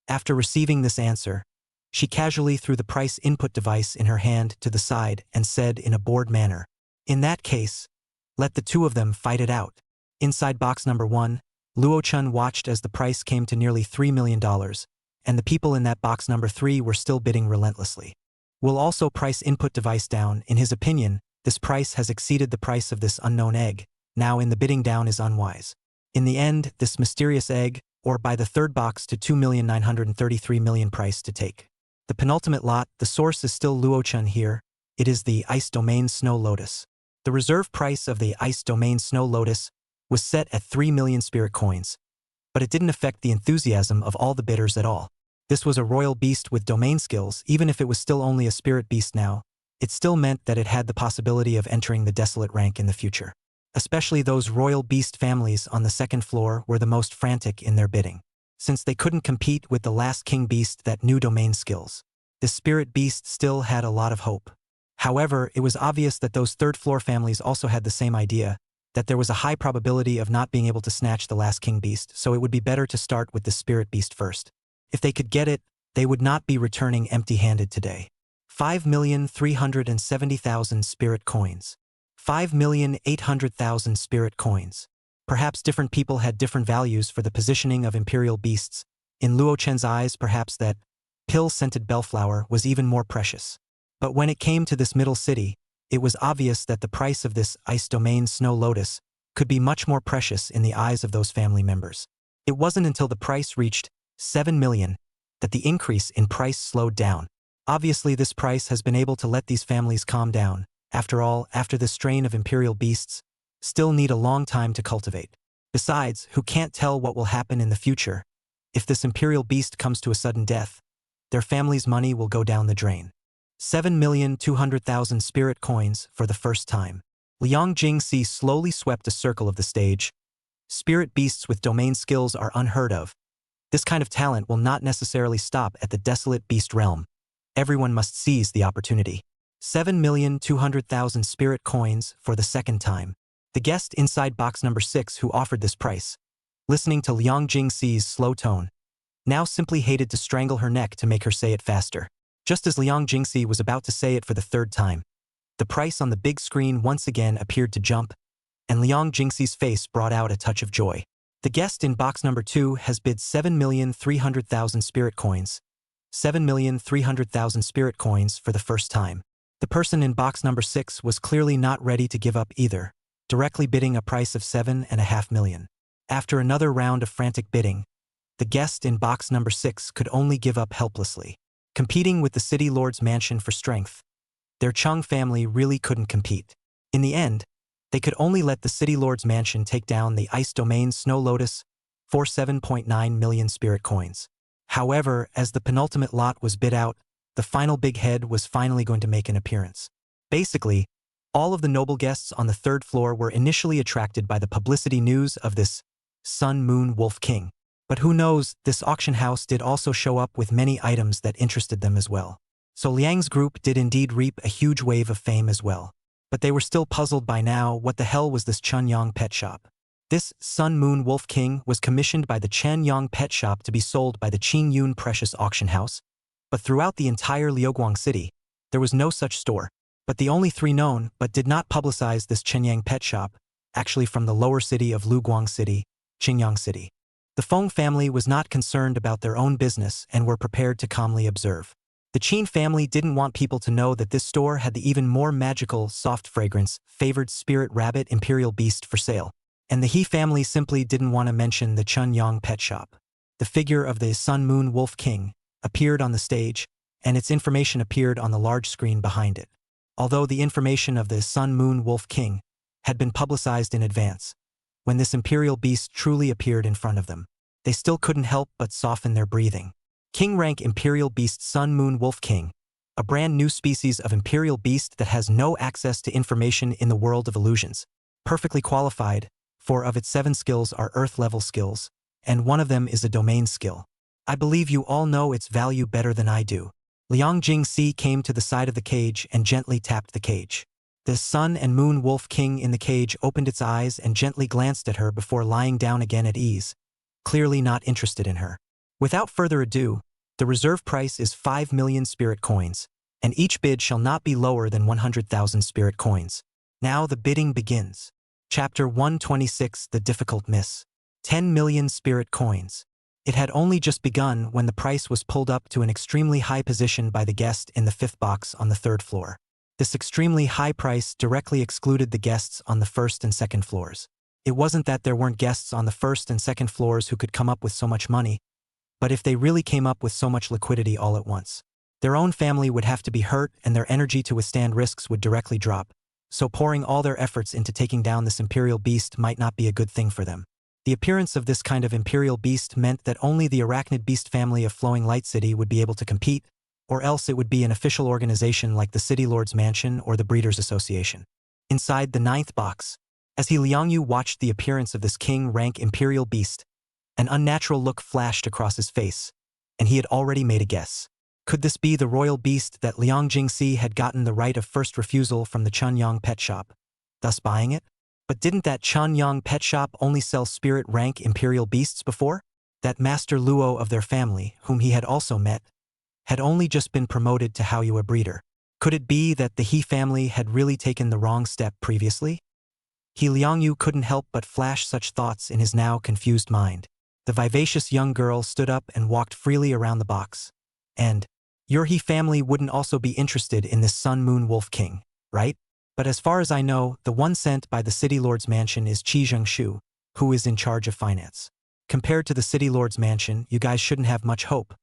After receiving this answer, she casually threw the price input device in her hand to the side and said in a bored manner, "In that case, let the two of them fight it out." Inside box number 1, Luo Chun watched as the price came to nearly $3 million, and the people in that box number 3 were still bidding relentlessly. Will also price input device down. In his opinion, this price has exceeded the price of this unknown egg. Now in the bidding down is unwise. In the end, this mysterious egg, or by the third box to 2,933,000,000 price to take. The penultimate lot, the source is still Luo Chun here. It is the Ice Domain Snow Lotus. The reserve price of the Ice Domain Snow Lotus was set at 3 million spirit coins, but it didn't affect the enthusiasm of all the bidders at all. This was a royal beast with domain skills. Even if it was still only a spirit beast now, it still meant that it had the possibility of entering the desolate rank in the future. Especially those royal beast families on the second floor were the most frantic in their bidding, since they couldn't compete with the last king beast that knew domain skills. The spirit beast still had a lot of hope. However, it was obvious that those third floor families also had the same idea, that there was a high probability of not being able to snatch the last king beast, so it would be better to start with the spirit beast first. If they could get it, they would not be returning empty-handed today. 5,370,000 spirit coins. 5,800,000 spirit coins. Perhaps different people had different values for the positioning of imperial beasts. In Luo Chen's eyes, perhaps that pill-scented bellflower was even more precious. But when it came to this middle city, it was obvious that the price of this Ice Domain Snow Lotus could be much more precious in the eyes of those family members. It wasn't until the price reached 7 million that the increase in price slowed down. Obviously, this price has been able to let these families calm down. After all, after this strain of imperial beasts, still need a long time to cultivate. Besides, who can't tell what will happen in the future? If this imperial beast comes to a sudden death, their family's money will go down the drain. 7,200,000 spirit coins for the first time. Liang Jingxi slowly swept a circle of the stage. Spirit beasts with domain skills are unheard of. This kind of talent will not necessarily stop at the desolate beast realm. Everyone must seize the opportunity. 7,200,000 spirit coins for the second time. The guest inside box number 6 who offered this price, listening to Liang Jingxi's slow tone, now simply hated to strangle her neck to make her say it faster. Just as Liang Jingxi was about to say it for the third time, the price on the big screen once again appeared to jump, and Liang Jingxi's face brought out a touch of joy. The guest in box number 2 has bid 7,300,000 spirit coins. 7,300,000 spirit coins for the first time. The person in box number 6 was clearly not ready to give up either, directly bidding a price of 7.5 million. After another round of frantic bidding, the guest in box number 6 could only give up helplessly. Competing with the city lord's mansion for strength, their Cheng family really couldn't compete. In the end, they could only let the city lord's mansion take down the Ice Domain Snow Lotus for 7.9 million spirit coins. However, as the penultimate lot was bid out, the final big head was finally going to make an appearance. Basically, all of the noble guests on the third floor were initially attracted by the publicity news of this Sun Moon Wolf King. But who knows, this auction house did also show up with many items that interested them as well. So Liang's group did indeed reap a huge wave of fame as well. But they were still puzzled by now. What the hell was this Chunyang pet shop? This Sun Moon Wolf King was commissioned by the Chunyang pet shop to be sold by the Qingyun Precious Auction House. But throughout the entire Liuguang city, there was no such store. But the only 3 known but did not publicize this Chunyang pet shop, actually from the lower city of Luguang City, Qingyang City. The Feng family was not concerned about their own business and were prepared to calmly observe. The Qin family didn't want people to know that this store had the even more magical, soft fragrance, favored spirit rabbit imperial beast for sale. And the He family simply didn't want to mention the Chunyang pet shop. The figure of the Sun Moon Wolf King appeared on the stage, and its information appeared on the large screen behind it. Although the information of the Sun Moon Wolf King had been publicized in advance, when this imperial beast truly appeared in front of them, they still couldn't help but soften their breathing. King rank Imperial Beast Sun Moon Wolf King, a brand new species of Imperial Beast that has no access to information in the world of illusions. Perfectly qualified, 4 of its 7 skills are Earth-level skills, and 1 of them is a domain skill. I believe you all know its value better than I do. Liang Jingxi came to the side of the cage and gently tapped the cage. The Sun and Moon Wolf King in the cage opened its eyes and gently glanced at her before lying down again at ease, clearly not interested in her. Without further ado, the reserve price is 5 million spirit coins, and each bid shall not be lower than 100,000 spirit coins. Now the bidding begins. Chapter 126, The Difficult Miss. 10 million spirit coins. It had only just begun when the price was pulled up to an extremely high position by the guest in the 5th box on the 3rd floor. This extremely high price directly excluded the guests on the 1st and 2nd floors. It wasn't that there weren't guests on the 1st and 2nd floors who could come up with so much money, but if they really came up with so much liquidity all at once, their own family would have to be hurt and their energy to withstand risks would directly drop, so pouring all their efforts into taking down this Imperial Beast might not be a good thing for them. The appearance of this kind of Imperial Beast meant that only the Arachnid Beast family of Flowing Light City would be able to compete, or else it would be an official organization like the City Lord's Mansion or the Breeders' Association. Inside the 9th box, as Liangyu watched the appearance of this king rank Imperial Beast, an unnatural look flashed across his face, and he had already made a guess. Could this be the royal beast that Liang Jingxi had gotten the right of first refusal from the Chunyang pet shop, thus buying it? But didn't that Chunyang pet shop only sell spirit rank Imperial Beasts before? That Master Luo of their family, whom he had also met, had only just been promoted to Haoyue breeder. Could it be that the He family had really taken the wrong step previously? Liangyu couldn't help but flash such thoughts in his now confused mind. The vivacious young girl stood up and walked freely around the box. And, your He family wouldn't also be interested in this Sun Moon Wolf King, right? But as far as I know, the one sent by the City Lord's Mansion is Qi Zhengshu, who is in charge of finance. Compared to the City Lord's Mansion, you guys shouldn't have much hope.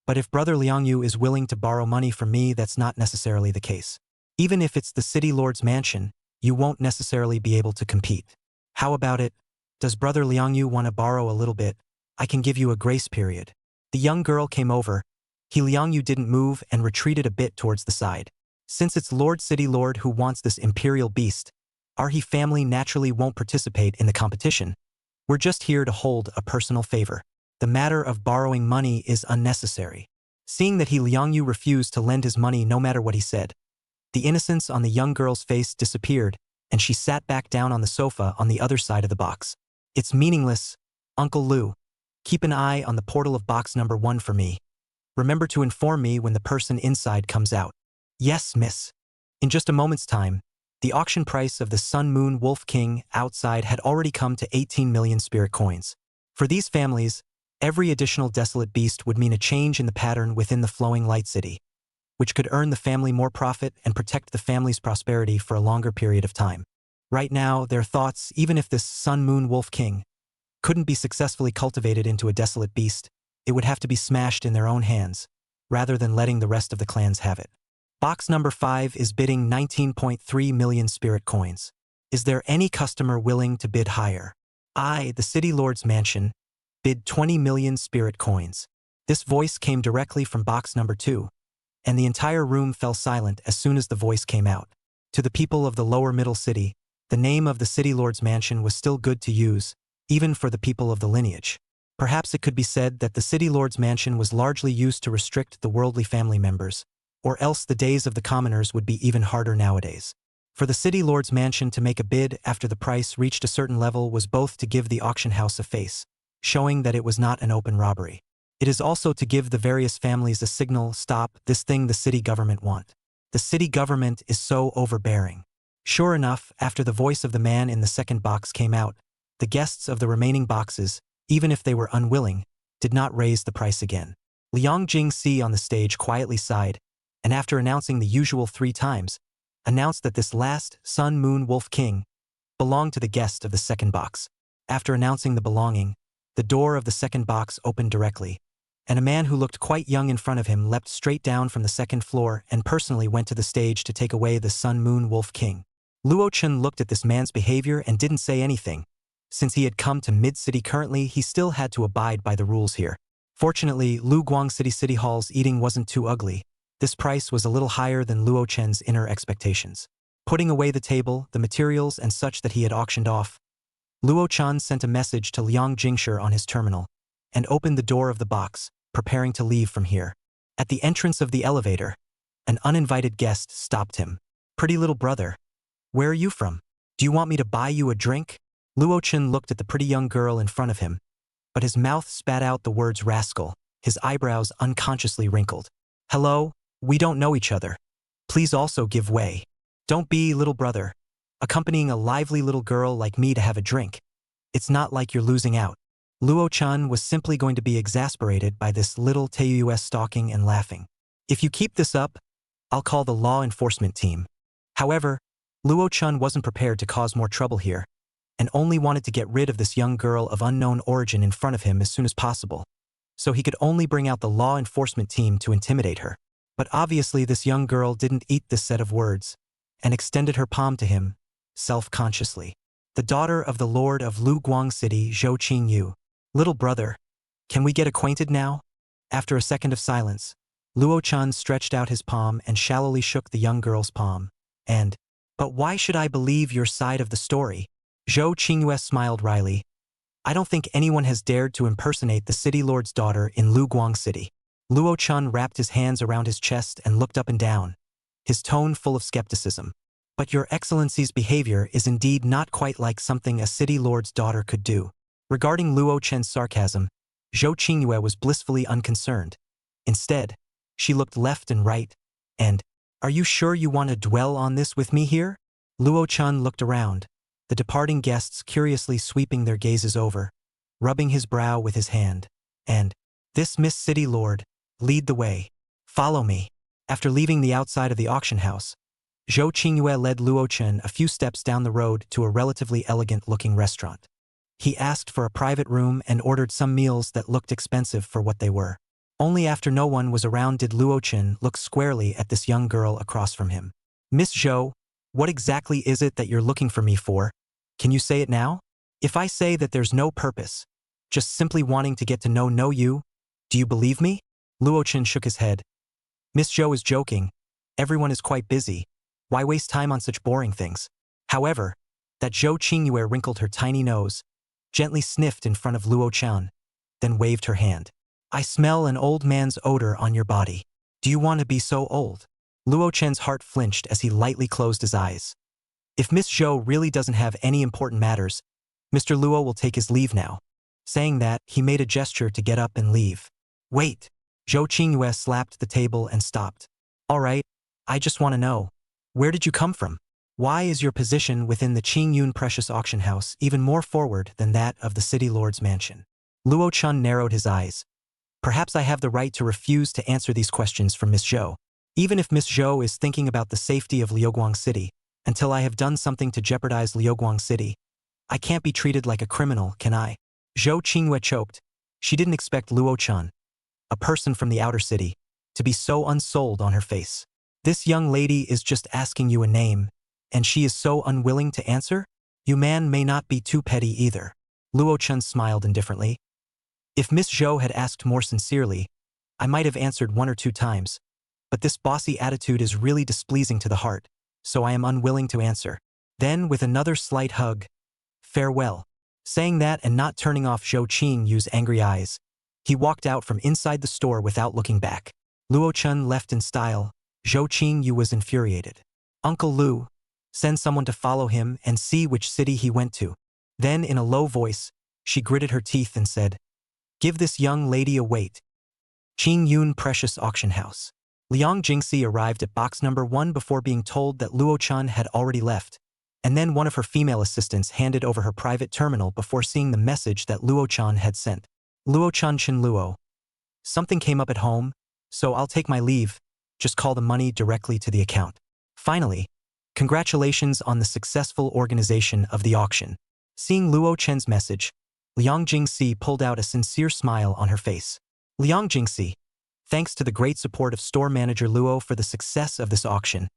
But if Brother Liangyu is willing to borrow money from me, that's not necessarily the case. Even if it's the City Lord's Mansion, you won't necessarily be able to compete. How about it? Does Brother Liangyu want to borrow a little bit? I can give you a grace period. The young girl came over. Liangyu didn't move and retreated a bit towards the side. Since it's Lord City Lord who wants this Imperial Beast, our He family naturally won't participate in the competition. We're just here to hold a personal favor. The matter of borrowing money is unnecessary. Seeing that Liangyu refused to lend his money no matter what he said, the innocence on the young girl's face disappeared, and she sat back down on the sofa on the other side of the box. It's meaningless, Uncle Lu. Keep an eye on the portal of box number 1 for me. Remember to inform me when the person inside comes out. Yes, miss. In just a moment's time, the auction price of the Sun Moon Wolf King outside had already come to 18 million spirit coins. For these families, every additional desolate beast would mean a change in the pattern within the Flowing Light City, which could earn the family more profit and protect the family's prosperity for a longer period of time. Right now, their thoughts, even if this Sun Moon Wolf King couldn't be successfully cultivated into a desolate beast, it would have to be smashed in their own hands, rather than letting the rest of the clans have it. Box number 5 is bidding 19.3 million spirit coins. Is there any customer willing to bid higher? I, the City Lord's Mansion, bid 20 million spirit coins. This voice came directly from box number 2, and the entire room fell silent as soon as the voice came out. To the people of the lower middle city, the name of the City Lord's Mansion was still good to use, even for the people of the lineage. Perhaps it could be said that the City Lord's Mansion was largely used to restrict the worldly family members, or else the days of the commoners would be even harder nowadays. For the City Lord's Mansion to make a bid after the price reached a certain level was both to give the auction house a face, showing that it was not an open robbery. It is also to give the various families a signal, stop, this thing the city government want. The city government is so overbearing. Sure enough, after the voice of the man in the 2nd box came out, the guests of the remaining boxes, even if they were unwilling, did not raise the price again. Liang Jingxi on the stage quietly sighed, and after announcing the usual 3 times, announced that this last Sun Moon Wolf King belonged to the guest of the 2nd box. After announcing the belonging, the door of the 2nd box opened directly, and a man who looked quite young in front of him leapt straight down from the 2nd floor and personally went to the stage to take away the Sun Moon Wolf King. Luo Chen looked at this man's behavior and didn't say anything. Since he had come to Mid-City currently, he still had to abide by the rules here. Fortunately, Lu Guang City Hall's eating wasn't too ugly. This price was a little higher than Luo Chen's inner expectations. Putting away the table, the materials, and such that he had auctioned off, Luo Chen sent a message to Liang Jingshi on his terminal and opened the door of the box, preparing to leave from here. At the entrance of the elevator, an uninvited guest stopped him. "Pretty little brother, where are you from? Do you want me to buy you a drink?" Luo Chen looked at the pretty young girl in front of him, but his mouth spat out the words rascal, his eyebrows unconsciously wrinkled. "Hello, we don't know each other. Please also give way. Don't be, little brother, accompanying a lively little girl like me to have a drink. It's not like you're losing out." Luo Chen was simply going to be exasperated by this little Taeyu's stalking and laughing. "If you keep this up, I'll call the law enforcement team." However, Luo Chen wasn't prepared to cause more trouble here, and only wanted to get rid of this young girl of unknown origin in front of him as soon as possible, so he could only bring out the law enforcement team to intimidate her. But obviously this young girl didn't eat this set of words, and extended her palm to him, self-consciously. "The daughter of the Lord of Lu Guang City, Zhou Qingyu. Little brother, can we get acquainted now?" After a second of silence, Luo Chen stretched out his palm and shallowly shook the young girl's palm, and, "But why should I believe your side of the story?" Zhou Qingyu smiled wryly. "I don't think anyone has dared to impersonate the city lord's daughter in Lu Guang City." Luo Chen wrapped his hands around his chest and looked up and down, his tone full of skepticism. "But your excellency's behavior is indeed not quite like something a city lord's daughter could do." Regarding Luo Chen's sarcasm, Zhou Qingyu was blissfully unconcerned. Instead, she looked left and right, and, "Are you sure you want to dwell on this with me here?" Luo Chen looked around, the departing guests curiously sweeping their gazes over, rubbing his brow with his hand, and, "This Miss City Lord, lead the way. Follow me." After leaving the outside of the auction house, Zhou Qingyu led Luo Chen a few steps down the road to a relatively elegant-looking restaurant. He asked for a private room and ordered some meals that looked expensive for what they were. Only after no one was around did Luo Chen look squarely at this young girl across from him. "Miss Zhou, what exactly is it that you're looking for me for? Can you say it now? If I say that there's no purpose, just simply wanting to get to know you, do you believe me?" Luo Chen shook his head. "Miss Zhou is joking. Everyone is quite busy. Why waste time on such boring things?" However, that Zhou Qingyu wrinkled her tiny nose, gently sniffed in front of Luo Chen, then waved her hand. "I smell an old man's odor on your body. Do you want to be so old?" Luo Chen's heart flinched as he lightly closed his eyes. If Miss Zhou really doesn't have any important matters, Mr. Luo will take his leave now. Saying that, he made a gesture to get up and leave. "Wait!" Zhou Qingyu slapped the table and stopped. "All right, I just want to know, where did you come from? Why is your position within the Qingyun Precious Auction House even more forward than that of the City Lord's mansion?" Luo Chen narrowed his eyes. "Perhaps I have the right to refuse to answer these questions from Miss Zhou. Even if Miss Zhou is thinking about the safety of Liuguang City, until I have done something to jeopardize Liuguang City, I can't be treated like a criminal, can I?" Zhou Qingyu choked. She didn't expect Luo Chen, a person from the outer city, to be so unsold on her face. "This young lady is just asking you a name, and she is so unwilling to answer? You man may not be too petty either." Luo Chen smiled indifferently. "If Miss Zhou had asked more sincerely, I might have answered 1 or 2 times, but this bossy attitude is really displeasing to the heart, so I am unwilling to answer." Then, with another slight hug, "Farewell." Saying that and not turning off Zhou Qingyu's angry eyes, he walked out from inside the store without looking back. Luo Chen left in style. Zhou Qingyu was infuriated. "Uncle Lu, send someone to follow him and see which city he went to." Then, in a low voice, she gritted her teeth and said, "Give this young lady a wait." Qingyun Precious Auction House. Liang Jingxi arrived at box number 1 before being told that Luo Chen had already left, and then one of her female assistants handed over her private terminal before seeing the message that Luo Chen had sent. "Luo Chen Chin Luo. Something came up at home, so I'll take my leave. Just call the money directly to the account." Finally, congratulations on the successful organization of the auction. Seeing Luo Chen's message, Liang Jingxi pulled out a sincere smile on her face. "Liang Jingxi, thanks to the great support of store manager Luo for the success of this auction,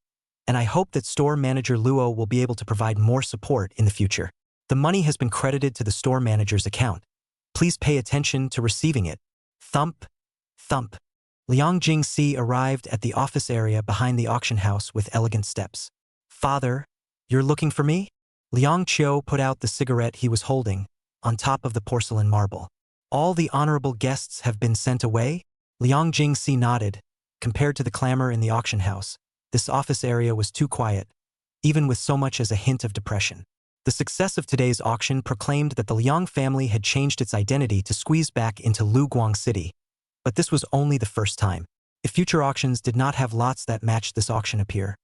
and I hope that store manager Luo will be able to provide more support in the future. The money has been credited to the store manager's account. Please pay attention to receiving it. Thump, thump. Liang Jingxi arrived at the office area behind the auction house with elegant steps. Father, you're looking for me? Liang Qiu put out the cigarette he was holding, on top of the porcelain marble. All the honorable guests have been sent away? Liang Jingxi nodded. Compared to the clamor in the auction house, this office area was too quiet, even with so much as a hint of depression. The success of today's auction proclaimed that the Liang family had changed its identity to squeeze back into Luguang City. But this was only the first time. If future auctions did not have lots that matched this auction appear,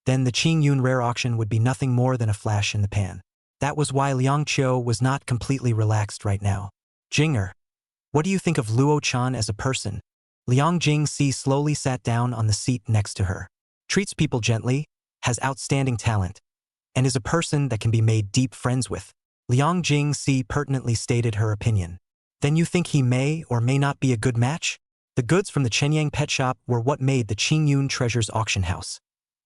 then the Ching Yun rare auction would be nothing more than a flash in the pan. That was why Liang Qiu was not completely relaxed right now. Jinger, what do you think of Luo Chan as a person? Liang Jingxi slowly sat down on the seat next to her. Treats people gently, has outstanding talent, and is a person that can be made deep friends with. Liang Jingxi pertinently stated her opinion. Then you think he may or may not be a good match? The goods from the Chenyang pet shop were what made the Qingyun Treasures auction house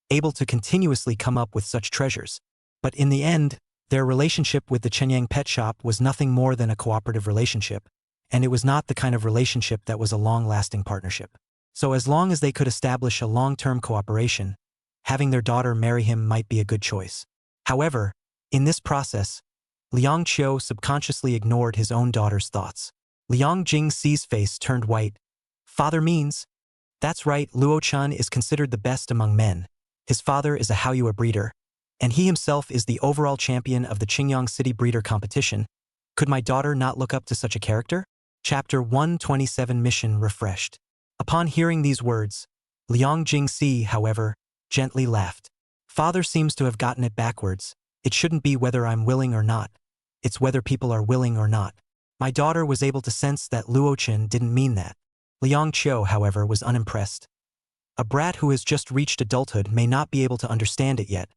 able to continuously come up with such treasures. But in the end, their relationship with the Chenyang pet shop was nothing more than a cooperative relationship, and it was not the kind of relationship that was a long-lasting partnership. So as long as they could establish a long-term cooperation, having their daughter marry him might be a good choice. However, in this process, Liang Qiu subconsciously ignored his own daughter's thoughts. Liang Jingxi's face turned white. Father means? That's right, Luo Chan is considered the best among men. His father is a Haoyue breeder, and he himself is the overall champion of the Qingyang City Breeder Competition. Could my daughter not look up to such a character? Chapter 127 Mission Refreshed. Upon hearing these words, Liang Jingxi, however, gently laughed. Father seems to have gotten it backwards. It shouldn't be whether I'm willing or not. It's whether people are willing or not. My daughter was able to sense that Luo Chen didn't mean that. Liang Qiu, however, was unimpressed. A brat who has just reached adulthood may not be able to understand it yet,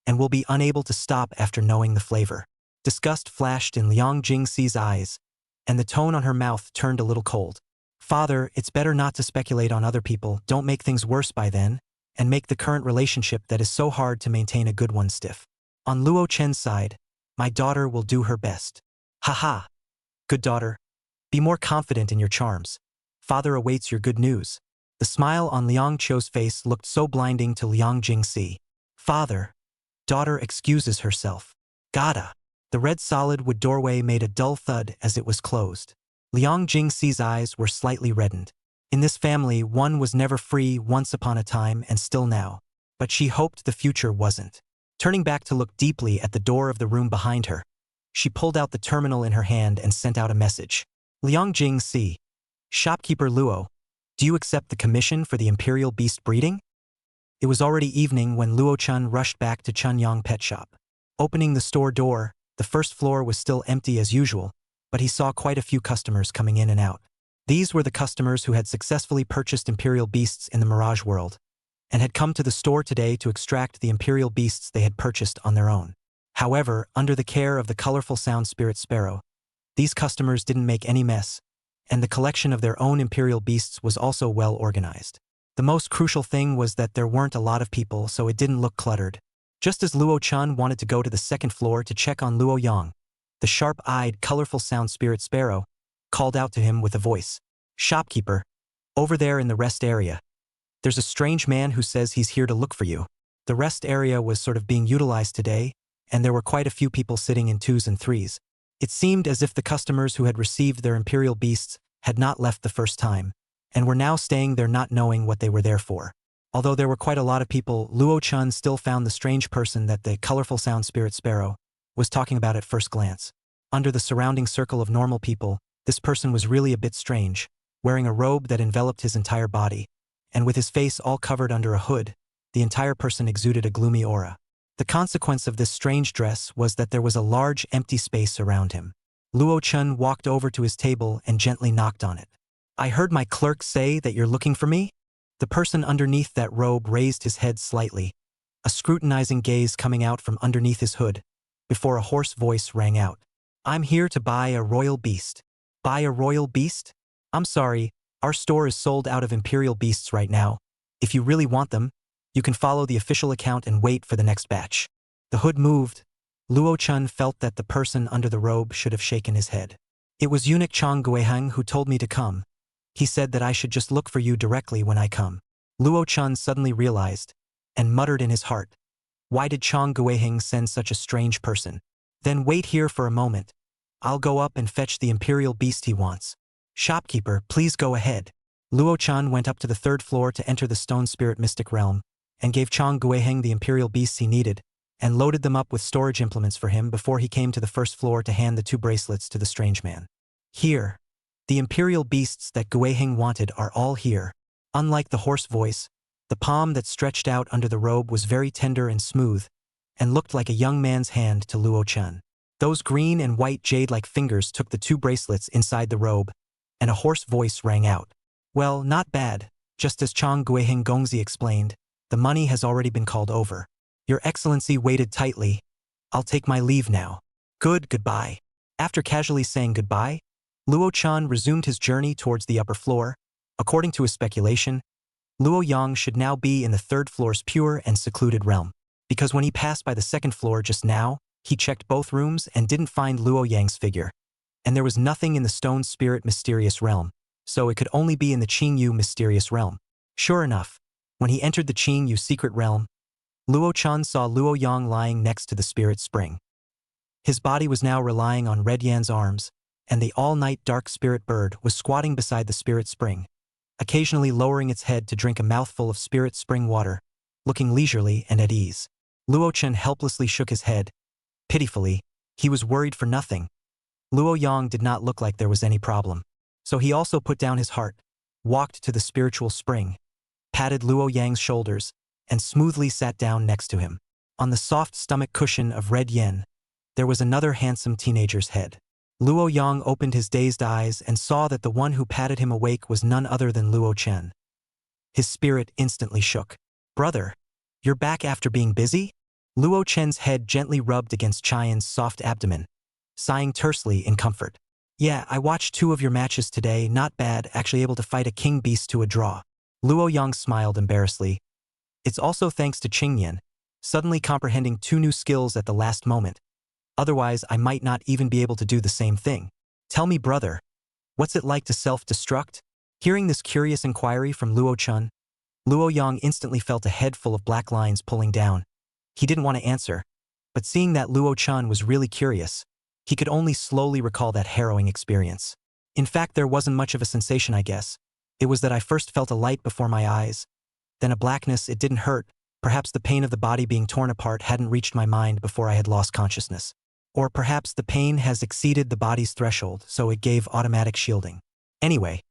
and will be unable to stop after knowing the flavor. Disgust flashed in Liang Jingxi's eyes, and the tone on her mouth turned a little cold. Father, it's better not to speculate on other people, don't make things worse by then, and make the current relationship that is so hard to maintain a good one stiff. On Luo Chen's side, my daughter will do her best. Haha. Good daughter. Be more confident in your charms. Father awaits your good news. The smile on Liang Qiu's face looked so blinding to Liang Jingxi. Father. Daughter excuses herself. Gotta. The red solid wood doorway made a dull thud as it was closed. Liang Jingxi's eyes were slightly reddened. In this family, one was never free once upon a time and still now. But she hoped the future wasn't. Turning back to look deeply at the door of the room behind her, she pulled out the terminal in her hand and sent out a message. Liang Jingxi. Shopkeeper Luo. Do you accept the commission for the Imperial Beast breeding? It was already evening when Luo Chun rushed back to Chunyang Pet Shop. Opening the store door, the first floor was still empty as usual, but he saw quite a few customers coming in and out. These were the customers who had successfully purchased Imperial Beasts in the Mirage world, and had come to the store today to extract the Imperial Beasts they had purchased on their own. However, under the care of the colorful sound spirit Sparrow, these customers didn't make any mess, and the collection of their own Imperial Beasts was also well organized. The most crucial thing was that there weren't a lot of people, so it didn't look cluttered. Just as Luo Chun wanted to go to the second floor to check on Luo Yang, the sharp-eyed, colorful sound spirit Sparrow called out to him with a voice. Shopkeeper, over there in the rest area. There's a strange man who says he's here to look for you. The rest area was sort of being utilized today, and there were quite a few people sitting in 2s and 3s. It seemed as if the customers who had received their Imperial Beasts had not left the first time, and were now staying there not knowing what they were there for. Although there were quite a lot of people, Luo Chun still found the strange person that the colorful sound spirit Sparrow was talking about at first glance. Under the surrounding circle of normal people, this person was really a bit strange, wearing a robe that enveloped his entire body, and with his face all covered under a hood, the entire person exuded a gloomy aura. The consequence of this strange dress was that there was a large empty space around him. Luo Chun walked over to his table and gently knocked on it. I heard my clerk say that you're looking for me? The person underneath that robe raised his head slightly, a scrutinizing gaze coming out from underneath his hood, before a hoarse voice rang out. I'm here to buy a royal beast. Buy a royal beast? I'm sorry, our store is sold out of Imperial Beasts right now. If you really want them, you can follow the official account and wait for the next batch. The hood moved. Luo Chun felt that the person under the robe should have shaken his head. It was eunuch Chang Guiheng who told me to come. He said that I should just look for you directly when I come. Luo Chun suddenly realized, and muttered in his heart, why did Chang Guiheng send such a strange person? Then wait here for a moment. I'll go up and fetch the imperial beast he wants. Shopkeeper, please go ahead. Luo Chun went up to the third floor to enter the stone spirit mystic realm, and gave Chang Guiheng the imperial beasts he needed, and loaded them up with storage implements for him before he came to the first floor to hand the 2 bracelets to the strange man. Here, the imperial beasts that Guiheng wanted are all here. Unlike the hoarse voice, the palm that stretched out under the robe was very tender and smooth, and looked like a young man's hand to Luo Chun. Those green and white jade-like fingers took the 2 bracelets inside the robe, and a hoarse voice rang out. Well, not bad. Just as Chang Guiheng Gongzi explained, the money has already been called over. Your Excellency waited tightly. I'll take my leave now. Goodbye. After casually saying goodbye, Luo Chun resumed his journey towards the upper floor. According to his speculation, Luo Yang should now be in the 3rd floor's pure and secluded realm, because when he passed by the 2nd floor just now, he checked both rooms and didn't find Luo Yang's figure. And there was nothing in the stone spirit mysterious realm, so it could only be in the Qing Yu mysterious realm. Sure enough, when he entered the Qing Yu secret realm, Luo Chun saw Luo Yang lying next to the spirit spring. His body was now relying on Red Yan's arms, and the all-night dark spirit bird was squatting beside the spirit spring, occasionally lowering its head to drink a mouthful of spirit spring water, looking leisurely and at ease. Luo Chun helplessly shook his head. Pitifully, he was worried for nothing. Luo Yang did not look like there was any problem. So he also put down his heart, walked to the spiritual spring, patted Luo Yang's shoulders, and smoothly sat down next to him. On the soft stomach cushion of Red Yen, there was another handsome teenager's head. Luo Yang opened his dazed eyes and saw that the one who patted him awake was none other than Luo Chen. His spirit instantly shook. Brother, you're back after being busy? Luo Chen's head gently rubbed against Chayan's soft abdomen, sighing tersely in comfort. Yeah, I watched 2 of your matches today, not bad, actually able to fight a king beast to a draw. Luo Yang smiled embarrassedly. It's also thanks to Qing Yan, suddenly comprehending 2 new skills at the last moment. Otherwise, I might not even be able to do the same thing. Tell me, brother, what's it like to self-destruct? Hearing this curious inquiry from Luo Chun, Luo Yang instantly felt a head full of black lines pulling down. He didn't want to answer, but seeing that Luo Chun was really curious, he could only slowly recall that harrowing experience. In fact, there wasn't much of a sensation, I guess. It was that I first felt a light before my eyes, then a blackness. It didn't hurt. Perhaps the pain of the body being torn apart hadn't reached my mind before I had lost consciousness. Or perhaps the pain has exceeded the body's threshold, so it gave automatic shielding. Anyway,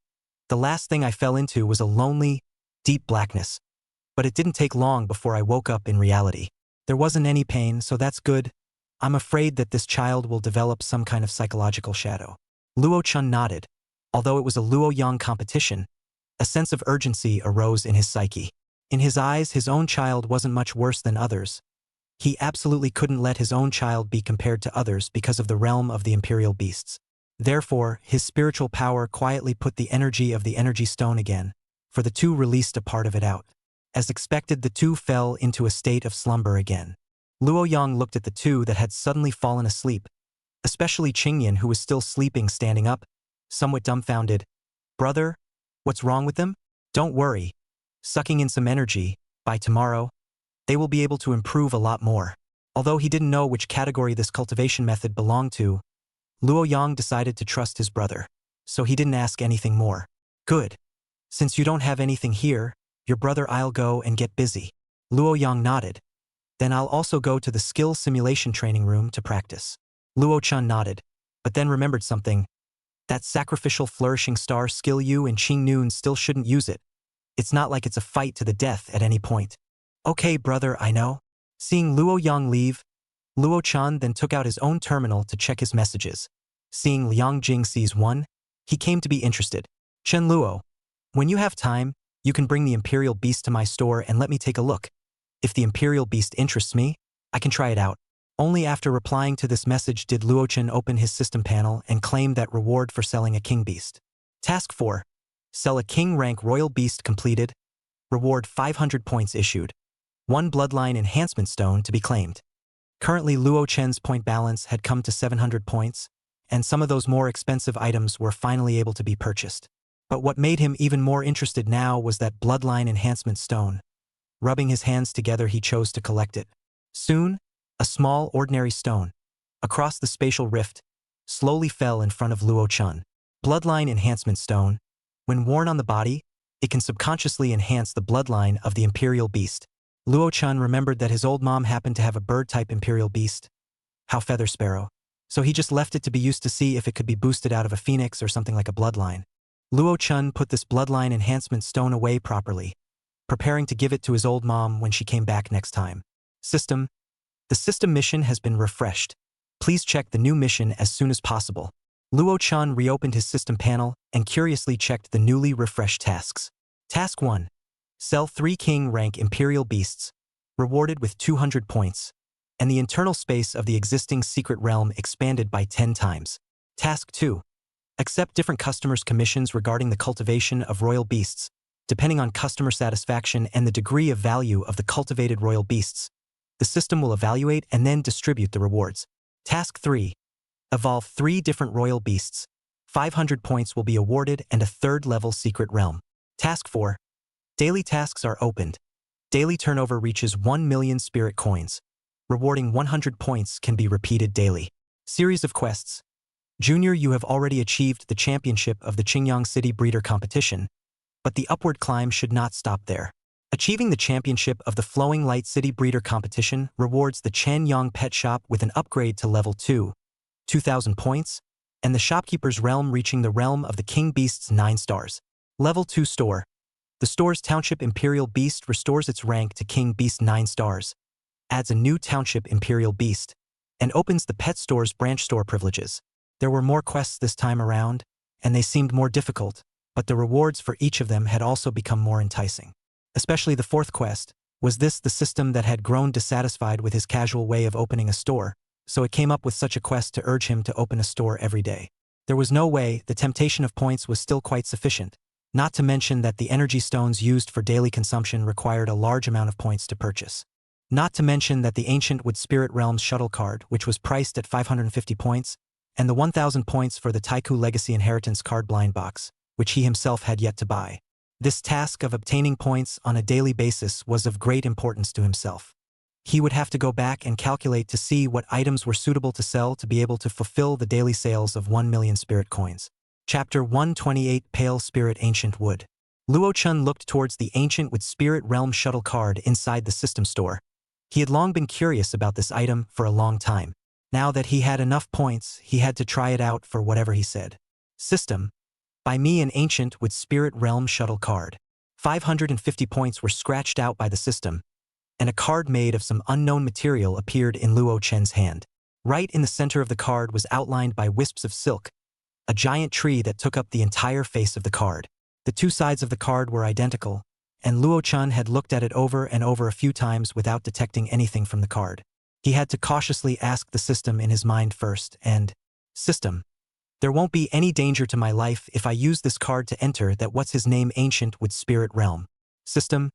the last thing I fell into was a lonely, deep blackness. But it didn't take long before I woke up in reality. There wasn't any pain, so that's good. I'm afraid that this child will develop some kind of psychological shadow. Luo Chun nodded. Although it was a Luo Yang competition, a sense of urgency arose in his psyche. In his eyes, his own child wasn't much worse than others. He absolutely couldn't let his own child be compared to others because of the realm of the imperial beasts. Therefore, his spiritual power quietly put the energy of the energy stone again, for the 2 released a part of it out. As expected, the 2 fell into a state of slumber again. Luo Yang looked at the 2 that had suddenly fallen asleep, especially Qing Yan, who was still sleeping standing up, somewhat dumbfounded. Brother, what's wrong with them? Don't worry. Sucking in some energy, by tomorrow, they will be able to improve a lot more. Although he didn't know which category this cultivation method belonged to, Luo Yang decided to trust his brother, so he didn't ask anything more. Good. Since you don't have anything here, your brother, I'll go and get busy. Luo Yang nodded. Then I'll also go to the skill simulation training room to practice. Luo Chun nodded, but then remembered something. That sacrificial flourishing star skill you and Qing Noon still shouldn't use it. It's not like it's a fight to the death at any point. Okay, brother, I know. Seeing Luo Yang leave, Luo Chun then took out his own terminal to check his messages. Seeing Liang Jing sees one, he came to be interested. Chen Luo, when you have time, you can bring the Imperial Beast to my store and let me take a look. If the Imperial Beast interests me, I can try it out. Only after replying to this message did Luo Chen open his system panel and claim that reward for selling a King Beast. Task 4. Sell a King rank Royal Beast completed. Reward 500 points issued. 1 Bloodline Enhancement Stone to be claimed. Currently, Luo Chen's point balance had come to 700 points, and some of those more expensive items were finally able to be purchased. But what made him even more interested now was that bloodline enhancement stone. Rubbing his hands together, he chose to collect it. Soon, a small, ordinary stone, across the spatial rift, slowly fell in front of Luo Chun. Bloodline enhancement stone. When worn on the body, it can subconsciously enhance the bloodline of the imperial beast. Luo Chun remembered that his old mom happened to have a bird-type imperial beast, how feather sparrow. So he just left it to be used to see if it could be boosted out of a phoenix or something like a bloodline. Luo Chun put this bloodline enhancement stone away properly, preparing to give it to his old mom when she came back next time. System. The system mission has been refreshed. Please check the new mission as soon as possible. Luo Chun reopened his system panel and curiously checked the newly refreshed tasks. Task 1. Sell 3 king rank imperial beasts, rewarded with 200 points, and the internal space of the existing secret realm expanded by 10 times. Task 2. Accept different customers' commissions regarding the cultivation of royal beasts, depending on customer satisfaction and the degree of value of the cultivated royal beasts. The system will evaluate and then distribute the rewards. Task 3. Evolve 3 different royal beasts. 500 points will be awarded and a 3rd-level secret realm. Task 4. Daily tasks are opened. Daily turnover reaches 1 million spirit coins. Rewarding 100 points can be repeated daily. Series of quests. Junior, you have already achieved the championship of the Qingyang City Breeder Competition, but the upward climb should not stop there. Achieving the championship of the Flowing Light City Breeder Competition rewards the Chen Pet Shop with an upgrade to level 2, 2,000 points, and the shopkeeper's realm reaching the realm of the King Beast's 9 stars. Level 2 store. The store's Township Imperial Beast restores its rank to King Beast 9 stars, adds a new Township Imperial Beast, and opens the pet store's branch store privileges. There were more quests this time around, and they seemed more difficult, but the rewards for each of them had also become more enticing. Especially the 4th quest. Was this the system that had grown dissatisfied with his casual way of opening a store, so it came up with such a quest to urge him to open a store every day? There was no way. The temptation of points was still quite sufficient, not to mention that the energy stones used for daily consumption required a large amount of points to purchase. Not to mention that the Ancient Wood Spirit Realms shuttle card, which was priced at 550 points, and the 1,000 points for the Taiku Legacy Inheritance card blind box, which he himself had yet to buy. This task of obtaining points on a daily basis was of great importance to himself. He would have to go back and calculate to see what items were suitable to sell to be able to fulfill the daily sales of 1 million spirit coins. Chapter 128 Pale Spirit Ancient Wood. Luo Chun looked towards the Ancient Wood Spirit Realm shuttle card inside the system store. He had long been curious about this item for a long time. Now that he had enough points, he had to try it out for whatever he said. System. Buy me an Ancient Wood Spirit Realm shuttle card. 550 points were scratched out by the system, and a card made of some unknown material appeared in Luo Chen's hand. Right in the center of the card was outlined by wisps of silk, a giant tree that took up the entire face of the card. The 2 sides of the card were identical, and Luo Chun had looked at it over and over a few times without detecting anything from the card. He had to cautiously ask the system in his mind first, and, System. There won't be any danger to my life if I use this card to enter that what's-his-name Ancient Wood Spirit Realm. System.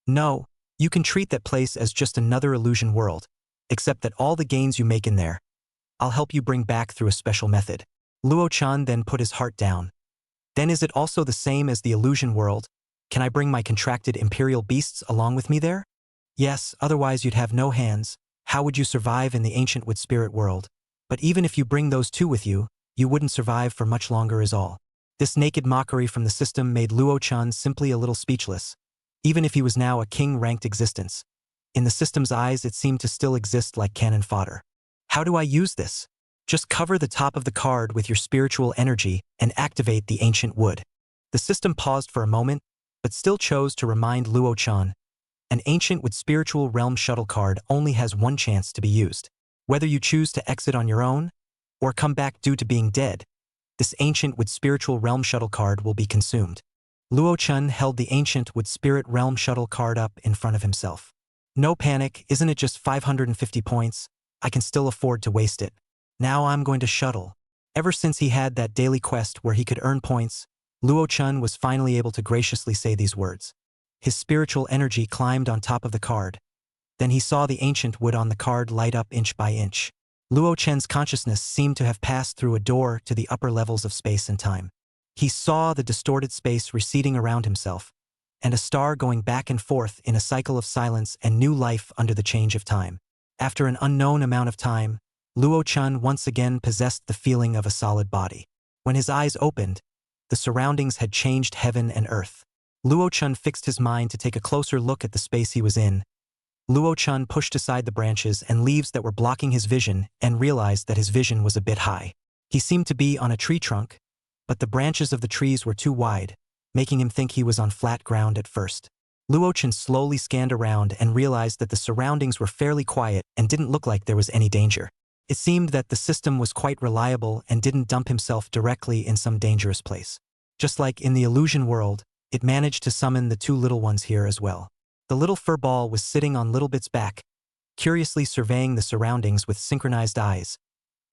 No, you can treat that place as just another illusion world, except that all the gains you make in there, I'll help you bring back through a special method. Luo Chun then put his heart down. Then is it also the same as the illusion world? Can I bring my contracted imperial beasts along with me there? Yes, otherwise you'd have no hands. How would you survive in the Ancient Wood Spirit world? But even if you bring those 2 with you, you wouldn't survive for much longer is all. This naked mockery from the system made Luo Chun simply a little speechless. Even if he was now a king-ranked existence, in the system's eyes it seemed to still exist like cannon fodder. How do I use this? Just cover the top of the card with your spiritual energy and activate the ancient wood. The system paused for a moment, but still chose to remind Luo Chun. An Ancient Wood Spiritual Realm shuttle card only has 1 chance to be used. Whether you choose to exit on your own, or come back due to being dead, this Ancient Wood Spiritual Realm shuttle card will be consumed. Luo Chun held the Ancient Wood Spirit Realm shuttle card up in front of himself. No panic, isn't it just 550 points? I can still afford to waste it. Now I'm going to shuttle. Ever since he had that daily quest where he could earn points, Luo Chun was finally able to graciously say these words. His spiritual energy climbed on top of the card. Then he saw the ancient wood on the card light up inch by inch. Luo Chen's consciousness seemed to have passed through a door to the upper levels of space and time. He saw the distorted space receding around himself, and a star going back and forth in a cycle of silence and new life under the change of time. After an unknown amount of time, Luo Chun once again possessed the feeling of a solid body. When his eyes opened, the surroundings had changed heaven and earth. Luo Chun fixed his mind to take a closer look at the space he was in. Luo Chun pushed aside the branches and leaves that were blocking his vision and realized that his vision was a bit high. He seemed to be on a tree trunk, but the branches of the trees were too wide, making him think he was on flat ground at first. Luo Chun slowly scanned around and realized that the surroundings were fairly quiet and didn't look like there was any danger. It seemed that the system was quite reliable and didn't dump himself directly in some dangerous place. Just like in the illusion world, it managed to summon the two little ones here as well. The little fur ball was sitting on Littlebit's back, curiously surveying the surroundings with synchronized eyes,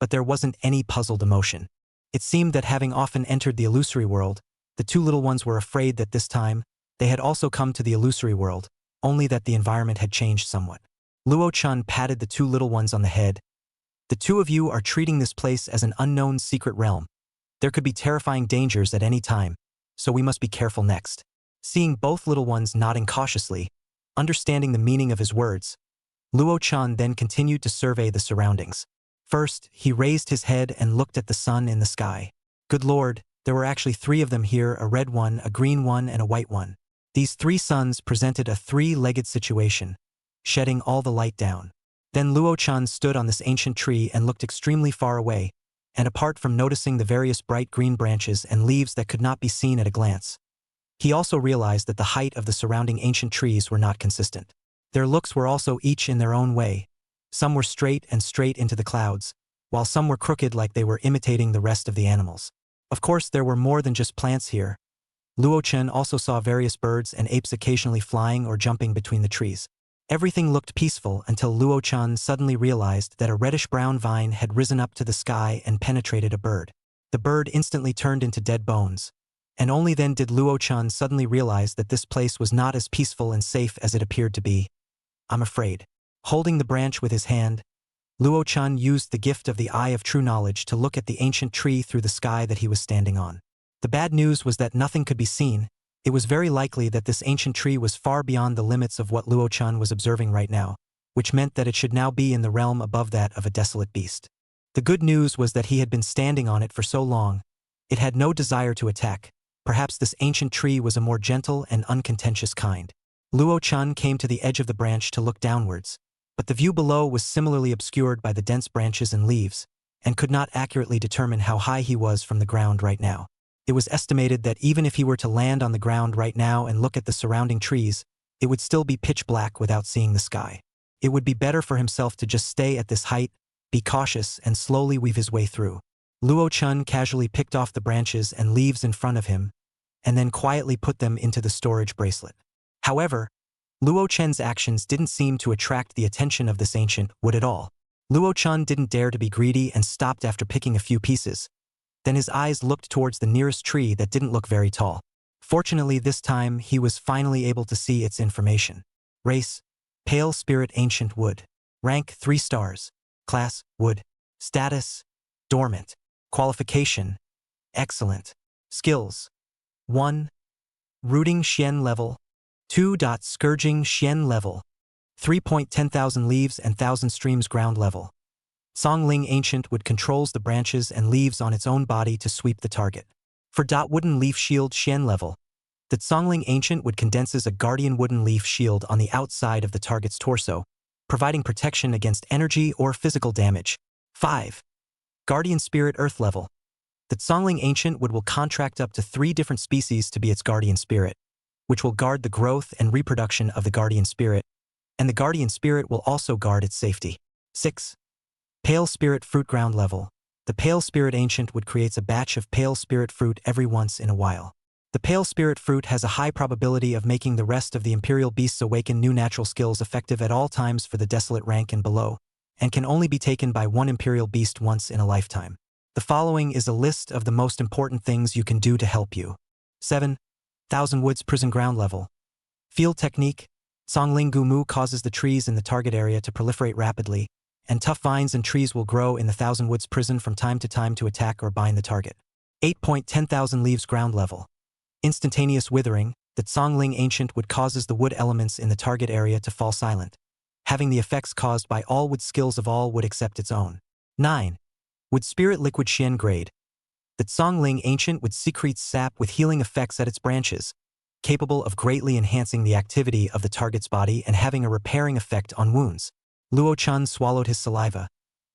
but there wasn't any puzzled emotion. It seemed that having often entered the illusory world, the two little ones were afraid that this time, they had also come to the illusory world, only that the environment had changed somewhat. Luo Chun patted the two little ones on the head. The two of you are treating this place as an unknown secret realm. There could be terrifying dangers at any time, so we must be careful next. Seeing both little ones nodding cautiously, understanding the meaning of his words, Luo Chun then continued to survey the surroundings. First, he raised his head and looked at the sun in the sky. Good Lord, there were actually 3 of them here, a red one, a green one, and a white one. These 3 suns presented a 3-legged situation, shedding all the light down. Then Luo Chun stood on this ancient tree and looked extremely far away, and apart from noticing the various bright green branches and leaves that could not be seen at a glance, he also realized that the height of the surrounding ancient trees were not consistent. Their looks were also each in their own way. Some were straight into the clouds, while some were crooked like they were imitating the rest of the animals. Of course, there were more than just plants here. Luo Chun also saw various birds and apes occasionally flying or jumping between the trees. Everything looked peaceful until Luo Chun suddenly realized that a reddish-brown vine had risen up to the sky and penetrated a bird. The bird instantly turned into dead bones, and only then did Luo Chun suddenly realize that this place was not as peaceful and safe as it appeared to be. I'm afraid. Holding the branch with his hand, Luo Chun used the gift of the Eye of True Knowledge to look at the ancient tree through the sky that he was standing on. The bad news was that nothing could be seen. It was very likely that this ancient tree was far beyond the limits of what Luo Chun was observing right now, which meant that it should now be in the realm above that of a desolate beast. The good news was that he had been standing on it for so long, it had no desire to attack. Perhaps this ancient tree was a more gentle and uncontentious kind. Luo Chun came to the edge of the branch to look downwards, but the view below was similarly obscured by the dense branches and leaves, and could not accurately determine how high he was from the ground right now. It was estimated that even if he were to land on the ground right now and look at the surrounding trees, it would still be pitch black without seeing the sky. It would be better for himself to just stay at this height, be cautious, and slowly weave his way through. Luo Chun casually picked off the branches and leaves in front of him, and then quietly put them into the storage bracelet. However, Luo Chen's actions didn't seem to attract the attention of this ancient wood at all. Luo Chun didn't dare to be greedy and stopped after picking a few pieces. Then his eyes looked towards the nearest tree that didn't look very tall. Fortunately, this time he was finally able to see its information. Race: Pale Spirit Ancient Wood. Rank: 3 stars. Class: Wood. Status: Dormant. Qualification: Excellent. Skills: 1. Rooting Xian level. 2. Scourging Xian level. 3.10,000 leaves and 1,000 streams ground level. Songling Ancient Wood controls the branches and leaves on its own body to sweep the target. For Wooden Leaf Shield Xian level. The Songling Ancient Wood condenses a guardian wooden leaf shield on the outside of the target's torso, providing protection against energy or physical damage. 5. Guardian Spirit Earth level. The Songling Ancient Wood will contract up to 3 different species to be its guardian spirit, which will guard the growth and reproduction of the guardian spirit, and the guardian spirit will also guard its safety. 6. Pale Spirit Fruit Ground level. The Pale Spirit Ancient Wood creates a batch of pale spirit fruit every once in a while. The pale spirit fruit has a high probability of making the rest of the Imperial Beasts awaken new natural skills effective at all times for the Desolate rank and below, and can only be taken by 1 Imperial Beast once in a lifetime. The following is a list of the most important things you can do to help you. 7. Thousand Woods Prison Ground level. Field Technique. Songling Gumu causes the trees in the target area to proliferate rapidly, and tough vines and trees will grow in the Thousand Woods prison from time to time to attack or bind the target. 8.10,000 leaves ground level. Instantaneous withering, the Songling Ancient wood causes the wood elements in the target area to fall silent, having the effects caused by all wood skills of all wood except its own. 9. Wood Spirit Liquid Xian Grade. The Songling Ancient would secretes sap with healing effects at its branches, capable of greatly enhancing the activity of the target's body and having a repairing effect on wounds. Luo Chun swallowed his saliva,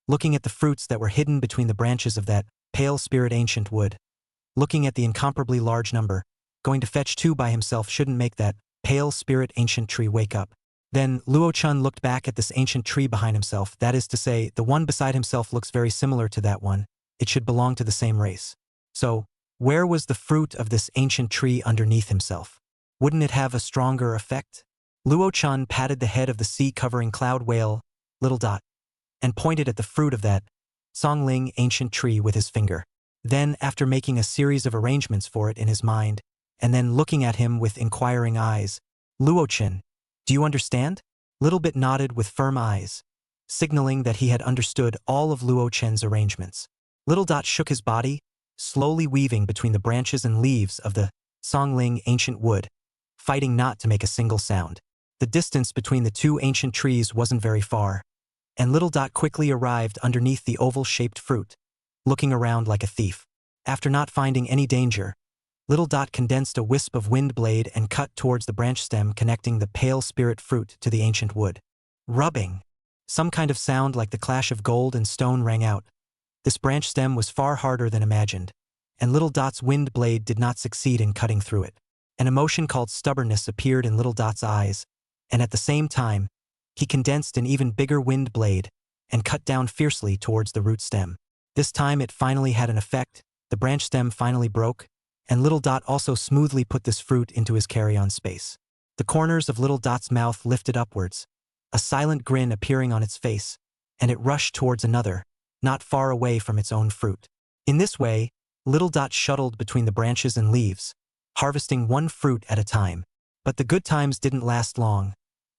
looking at the fruits that were hidden between the branches of that pale spirit ancient wood. Looking at the incomparably large number, going to fetch 2 by himself shouldn't make that pale spirit ancient tree wake up. Then Luo Chun looked back at this ancient tree behind himself, that is to say, the one beside himself looks very similar to that one. It should belong to the same race. So, where was the fruit of this ancient tree underneath himself? Wouldn't it have a stronger effect? Luo Chun patted the head of the sea-covering cloud whale, little dot, and pointed at the fruit of that Songling ancient tree with his finger. Then, after making a series of arrangements for it in his mind, and then looking at him with inquiring eyes, Luo Chun, do you understand? Little Bit nodded with firm eyes, signaling that he had understood all of Luo Chen's arrangements. Little Dot shook his body, slowly weaving between the branches and leaves of the Songling ancient wood, fighting not to make a single sound. The distance between the 2 ancient trees wasn't very far, and Little Dot quickly arrived underneath the oval-shaped fruit, looking around like a thief. After not finding any danger, Little Dot condensed a wisp of wind blade and cut towards the branch stem connecting the pale spirit fruit to the ancient wood. Rubbing. Some kind of sound like the clash of gold and stone rang out. This branch stem was far harder than imagined, and Little Dot's wind blade did not succeed in cutting through it. An emotion called stubbornness appeared in Little Dot's eyes, and at the same time, he condensed an even bigger wind blade and cut down fiercely towards the root stem. This time it finally had an effect, the branch stem finally broke, and Little Dot also smoothly put this fruit into his carry-on space. The corners of Little Dot's mouth lifted upwards, a silent grin appearing on its face, and it rushed towards another, not far away from its own fruit. In this way, Little Dot shuttled between the branches and leaves, harvesting one fruit at a time. But the good times didn't last long.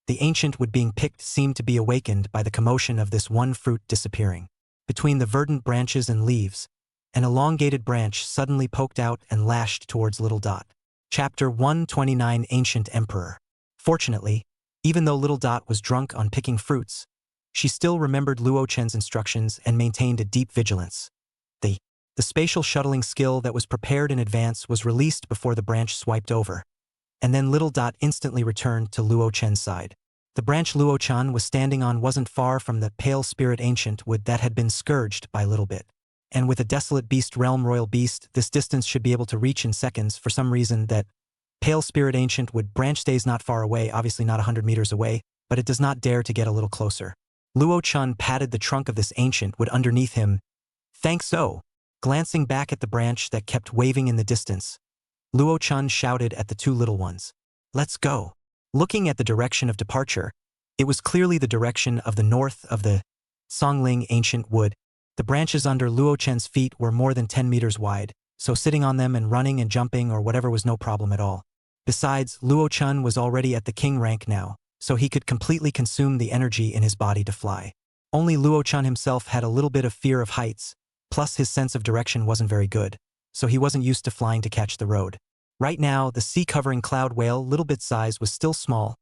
The ancient wood being picked seemed to be awakened by the commotion of this one fruit disappearing. Between the verdant branches and leaves, an elongated branch suddenly poked out and lashed towards Little Dot. Chapter 129 Ancient Emperor. Fortunately, even though Little Dot was drunk on picking fruits, she still remembered Luo Chen's instructions and maintained a deep vigilance. The spatial shuttling skill that was prepared in advance was released before the branch swiped over, and then Little Dot instantly returned to Luo Chen's side. The branch Luo Chen was standing on wasn't far from the pale spirit ancient wood that had been scourged by Little Bit. And with a desolate beast realm royal beast, this distance should be able to reach in seconds. For some reason that pale spirit ancient wood branch stays not far away, obviously not 100 meters away, but it does not dare to get a little closer. Luo Chun patted the trunk of this ancient wood underneath him. Thanks so. Glancing back at the branch that kept waving in the distance, Luo Chun shouted at the 2 little ones. Let's go. Looking at the direction of departure, it was clearly the direction of the north of the Songling ancient wood. The branches under Luo Chen's feet were more than 10 meters wide, so sitting on them and running and jumping or whatever was no problem at all. Besides, Luo Chun was already at the king rank now, so he could completely consume the energy in his body to fly. Only Luo Chun himself had a little bit of fear of heights, plus his sense of direction wasn't very good, so he wasn't used to flying to catch the road. Right now, the sea-covering cloud whale Little Bit size was still small,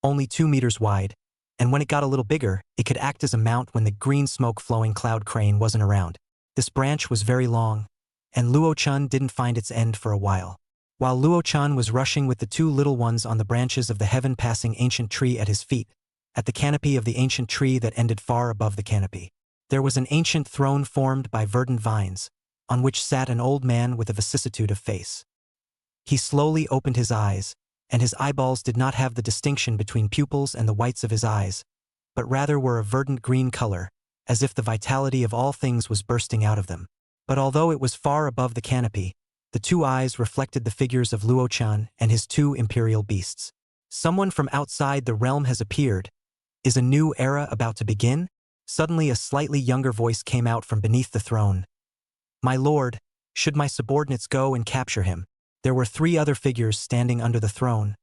only 2 meters wide, and when it got a little bigger, it could act as a mount when the green smoke-flowing cloud crane wasn't around. This branch was very long, and Luo Chun didn't find its end for a while. While Luo Chun was rushing with the 2 little ones on the branches of the heaven-passing ancient tree at his feet, at the canopy of the ancient tree that ended far above the canopy, there was an ancient throne formed by verdant vines, on which sat an old man with a vicissitude of face. He slowly opened his eyes, and his eyeballs did not have the distinction between pupils and the whites of his eyes, but rather were a verdant green color, as if the vitality of all things was bursting out of them. But although it was far above the canopy, the 2 eyes reflected the figures of Luo Chun and his 2 imperial beasts. Someone from outside the realm has appeared. Is a new era about to begin? Suddenly a slightly younger voice came out from beneath the throne. My lord, should my subordinates go and capture him? There were 3 other figures standing under the throne,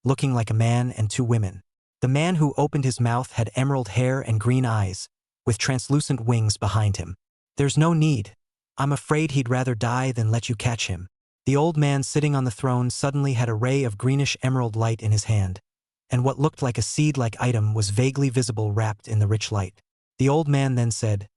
looking like a man and 2 women. The man who opened his mouth had emerald hair and green eyes, with translucent wings behind him. There's no need. I'm afraid he'd rather die than let you catch him. The old man sitting on the throne suddenly had a ray of greenish emerald light in his hand, and what looked like a seed-like item was vaguely visible wrapped in the rich light. The old man then said,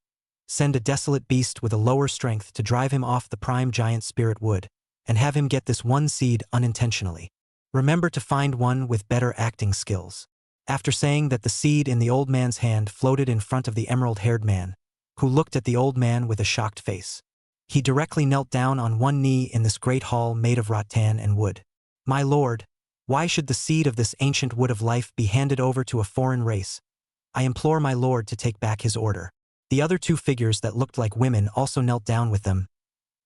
"Send a desolate beast with a lower strength to drive him off the prime giant spirit wood, and have him get this one seed unintentionally. Remember to find one with better acting skills." After saying that, the seed in the old man's hand floated in front of the emerald-haired man, who looked at the old man with a shocked face. He directly knelt down on one knee in this great hall made of rattan and wood. "My lord, why should the seed of this ancient wood of life be handed over to a foreign race? I implore my lord to take back his order." The other two figures that looked like women also knelt down with them.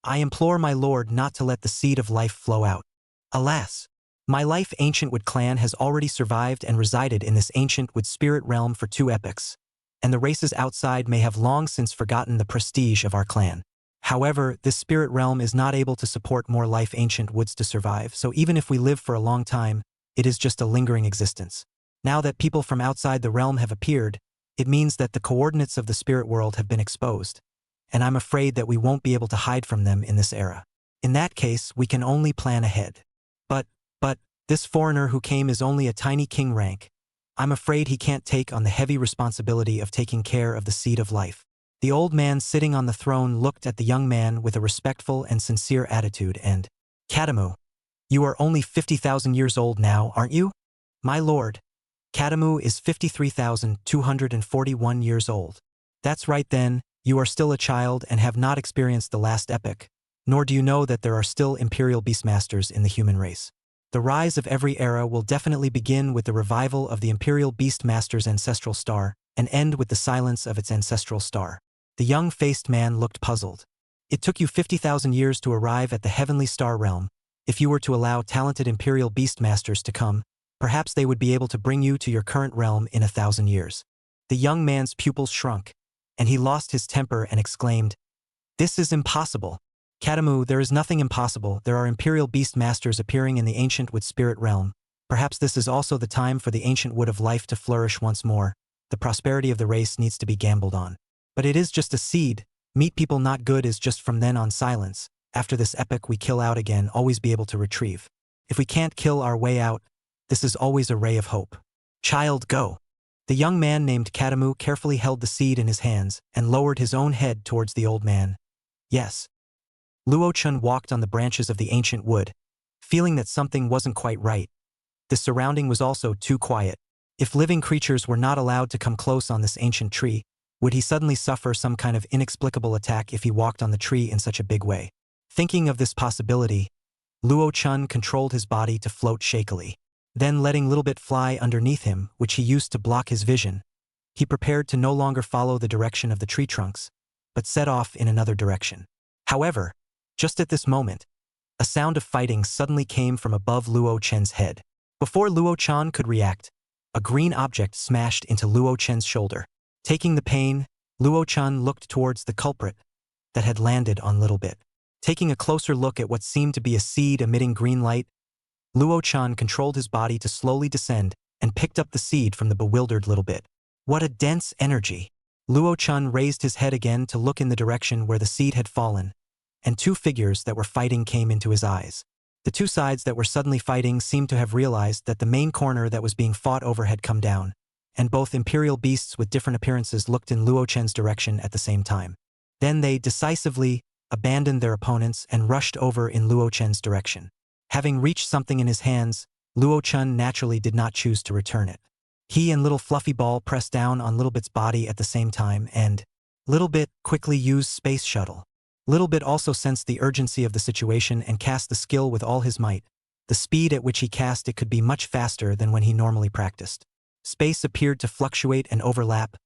"I implore my lord not to let the seed of life flow out. Alas! My life ancient wood clan has already survived and resided in this ancient wood spirit realm for 2 epochs, and the races outside may have long since forgotten the prestige of our clan. However, this spirit realm is not able to support more life ancient woods to survive, so even if we live for a long time, it is just a lingering existence. Now that people from outside the realm have appeared, it means that the coordinates of the spirit world have been exposed, and I'm afraid that we won't be able to hide from them in this era. In that case, we can only plan ahead. But, this foreigner who came is only a tiny king rank. I'm afraid he can't take on the heavy responsibility of taking care of the seed of life." The old man sitting on the throne looked at the young man with a respectful and sincere attitude and, "Katamu, you are only 50,000 years old now, aren't you?" "My lord, Katamu is 53,241 years old." "That's right then, you are still a child and have not experienced the last epoch, nor do you know that there are still imperial beastmasters in the human race. The rise of every era will definitely begin with the revival of the imperial beastmaster's ancestral star and end with the silence of its ancestral star." The young-faced man looked puzzled. "It took you 50,000 years to arrive at the heavenly star realm. If you were to allow talented imperial beastmasters to come, perhaps they would be able to bring you to your current realm in 1,000 years. The young man's pupils shrunk, and he lost his temper and exclaimed, "This is impossible. Katamu, there is nothing impossible. There are imperial beastmasters appearing in the ancient wood spirit realm. Perhaps this is also the time for the ancient wood of life to flourish once more. The prosperity of the race needs to be gambled on. But it is just a seed. Meet people not good is just from then on silence. After this epoch we kill out again, always be able to retrieve. If we can't kill our way out, this is always a ray of hope. Child, go." The young man named Katamu carefully held the seed in his hands and lowered his own head towards the old man. "Yes." Luo-chun walked on the branches of the ancient wood, feeling that something wasn't quite right. The surrounding was also too quiet. If living creatures were not allowed to come close on this ancient tree, would he suddenly suffer some kind of inexplicable attack if he walked on the tree in such a big way? Thinking of this possibility, Luo-chun controlled his body to float shakily. Then letting Little Bit fly underneath him, which he used to block his vision, he prepared to no longer follow the direction of the tree trunks, but set off in another direction. However, just at this moment, a sound of fighting suddenly came from above Luo-chen's head. Before Luo-chan could react, a green object smashed into Luo-chen's shoulder. Taking the pain, Luo-chan looked towards the culprit that had landed on Little Bit. Taking a closer look at what seemed to be a seed emitting green light, Luo-chan controlled his body to slowly descend and picked up the seed from the bewildered Little Bit. What a dense energy! Luo-chan raised his head again to look in the direction where the seed had fallen, and 2 figures that were fighting came into his eyes. The 2 sides that were suddenly fighting seemed to have realized that the main corner that was being fought over had come down, and both imperial beasts with different appearances looked in Luo-chen's direction at the same time. Then they decisively abandoned their opponents and rushed over in Luo-chen's direction. Having reached something in his hands, Luo-chen naturally did not choose to return it. He and Little Fluffy Ball pressed down on Little Bit's body at the same time, and Little Bit quickly used Space Shuttle. Little Bit also sensed the urgency of the situation and cast the skill with all his might. The speed at which he cast it could be much faster than when he normally practiced. Space appeared to fluctuate and overlap.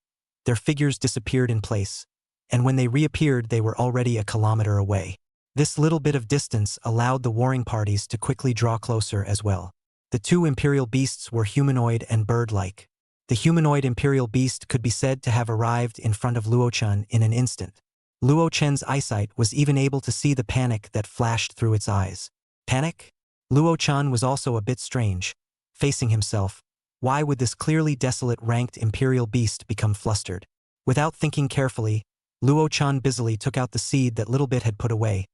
Their figures disappeared in place, and when they reappeared they were already a kilometer away. This little bit of distance allowed the warring parties to quickly draw closer as well. The 2 imperial beasts were humanoid and bird-like. The humanoid imperial beast could be said to have arrived in front of Luo-chen in an instant. Luo-chen's eyesight was even able to see the panic that flashed through its eyes. Panic? Luo-chen was also a bit strange. Facing himself, why would this clearly desolate ranked imperial beast become flustered? Without thinking carefully, Luo-chan busily took out the seed that Little Bit had put away,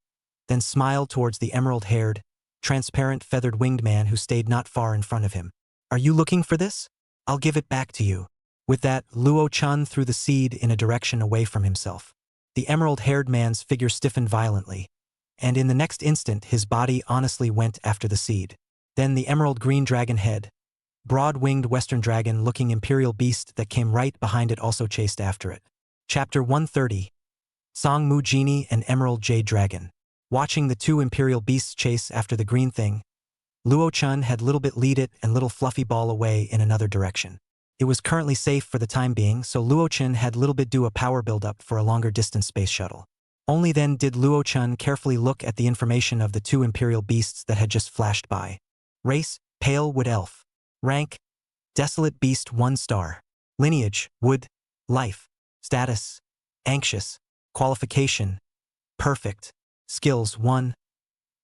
then smiled towards the emerald-haired, transparent feathered winged man who stayed not far in front of him. Are you looking for this? I'll give it back to you. With that, Luo-chan threw the seed in a direction away from himself. The emerald-haired man's figure stiffened violently, and in the next instant his body honestly went after the seed. Then the emerald-green dragon head, broad-winged western dragon-looking imperial beast that came right behind it also chased after it. Chapter 130. Song Mu Genie and Emerald Jade Dragon. Watching the two imperial beasts chase after the green thing, Luo-chan had Little Bit lead it and Little Fluffy Ball away in another direction. It was currently safe for the time being, so Luo-chan had Little Bit do a power buildup for a longer distance space shuttle. Only then did Luo-chan carefully look at the information of the two imperial beasts that had just flashed by. Race, Pale Wood Elf. Rank, Desolate Beast 1 star. Lineage, Wood. Life. Status, Anxious. Qualification, Perfect. Skills 1.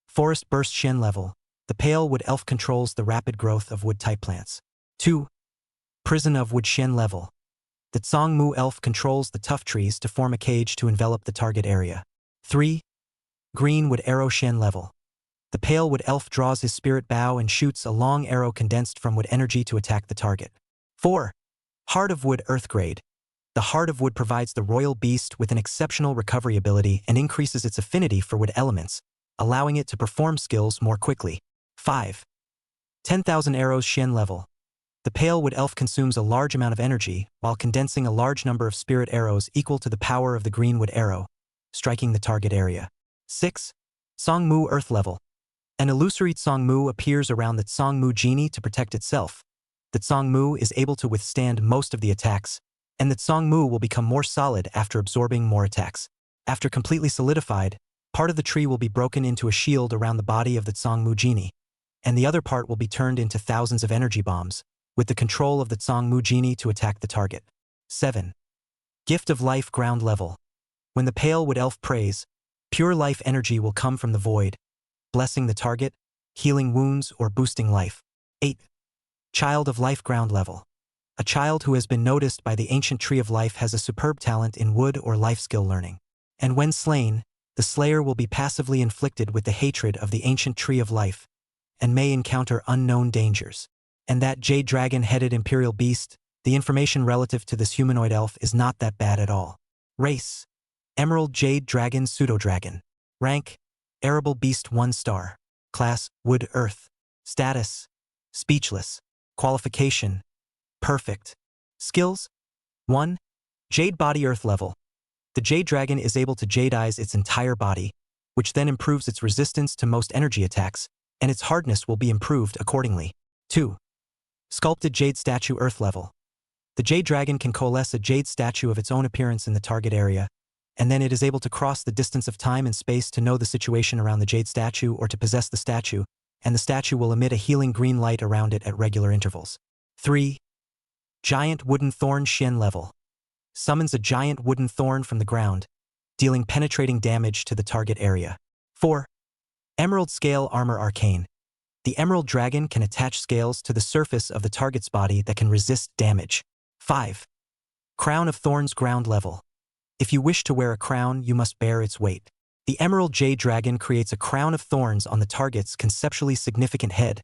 Forest Burst Shen level. The Pale Wood Elf controls the rapid growth of wood-type plants. 2. Prison of Wood Shen level. The Tsong Mu Elf controls the tough trees to form a cage to envelop the target area. 3. Green Wood Arrow Shen level. The Pale Wood Elf draws his spirit bow and shoots a long arrow condensed from wood energy to attack the target. 4. Heart of Wood Earth grade. The Heart of Wood provides the royal beast with an exceptional recovery ability and increases its affinity for wood elements, allowing it to perform skills more quickly. 5. 10,000 Arrows Shen level. The Pale Wood Elf consumes a large amount of energy while condensing a large number of spirit arrows equal to the power of the green wood arrow, striking the target area. 6. Song Mu Earth level. An illusory Tsong Mu appears around the Tsong Mu Genie to protect itself. The Tsong Mu is able to withstand most of the attacks, and the Tsong Mu will become more solid after absorbing more attacks. After completely solidified, part of the tree will be broken into a shield around the body of the Tsong Mu Genie, and the other part will be turned into thousands of energy bombs, with the control of the Tsong Mu Genie to attack the target. 7. Gift of Life ground level. When the Pale Wood Elf prays, pure life energy will come from the void, blessing the target, healing wounds, or boosting life. 8. Child of Life ground level. A child who has been noticed by the ancient tree of life has a superb talent in wood or life skill learning. And when slain, the slayer will be passively inflicted with the hatred of the ancient tree of life, and may encounter unknown dangers. And that jade dragon-headed imperial beast, the information relative to this humanoid elf is not that bad at all. Race, Emerald Jade Dragon Pseudo-Dragon. Rank, Arable Beast 1 star. Class, Wood Earth. Status, Speechless. Qualification, Perfect. Skills, 1. Jade Body Earth level. The Jade Dragon is able to jadeize its entire body, which then improves its resistance to most energy attacks, and its hardness will be improved accordingly. 2. Sculpted Jade Statue Earth level. The Jade Dragon can coalesce a jade statue of its own appearance in the target area, and then it is able to cross the distance of time and space to know the situation around the jade statue or to possess the statue, and the statue will emit a healing green light around it at regular intervals. 3. Giant Wooden Thorn Shen level. Summons a giant wooden thorn from the ground, dealing penetrating damage to the target area. 4. Emerald Scale Armor Arcane. The Emerald Dragon can attach scales to the surface of the target's body that can resist damage. 5. Crown of Thorns ground level. If you wish to wear a crown, you must bear its weight. The Emerald Jade Dragon creates a crown of thorns on the target's conceptually significant head,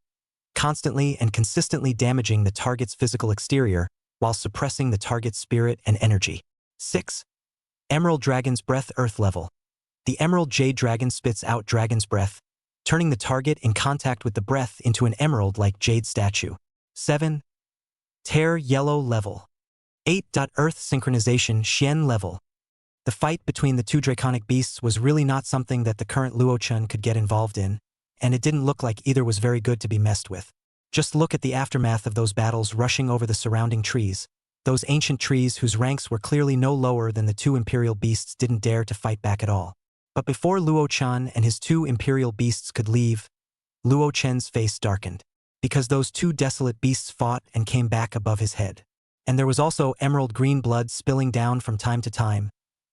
constantly and consistently damaging the target's physical exterior while suppressing the target's spirit and energy. 6. Emerald Dragon's Breath Earth level. The Emerald Jade Dragon spits out dragon's breath, turning the target in contact with the breath into an emerald-like jade statue. 7. Tear Yellow level. 8. Earth Synchronization Shen level. The fight between the two draconic beasts was really not something that the current Luo-chan could get involved in, and it didn't look like either was very good to be messed with. Just look at the aftermath of those battles rushing over the surrounding trees. Those ancient trees whose ranks were clearly no lower than the two imperial beasts didn't dare to fight back at all. But before Luo-chan and his two imperial beasts could leave, Luo-chan's face darkened, because those two desolate beasts fought and came back above his head. And there was also emerald green blood spilling down from time to time,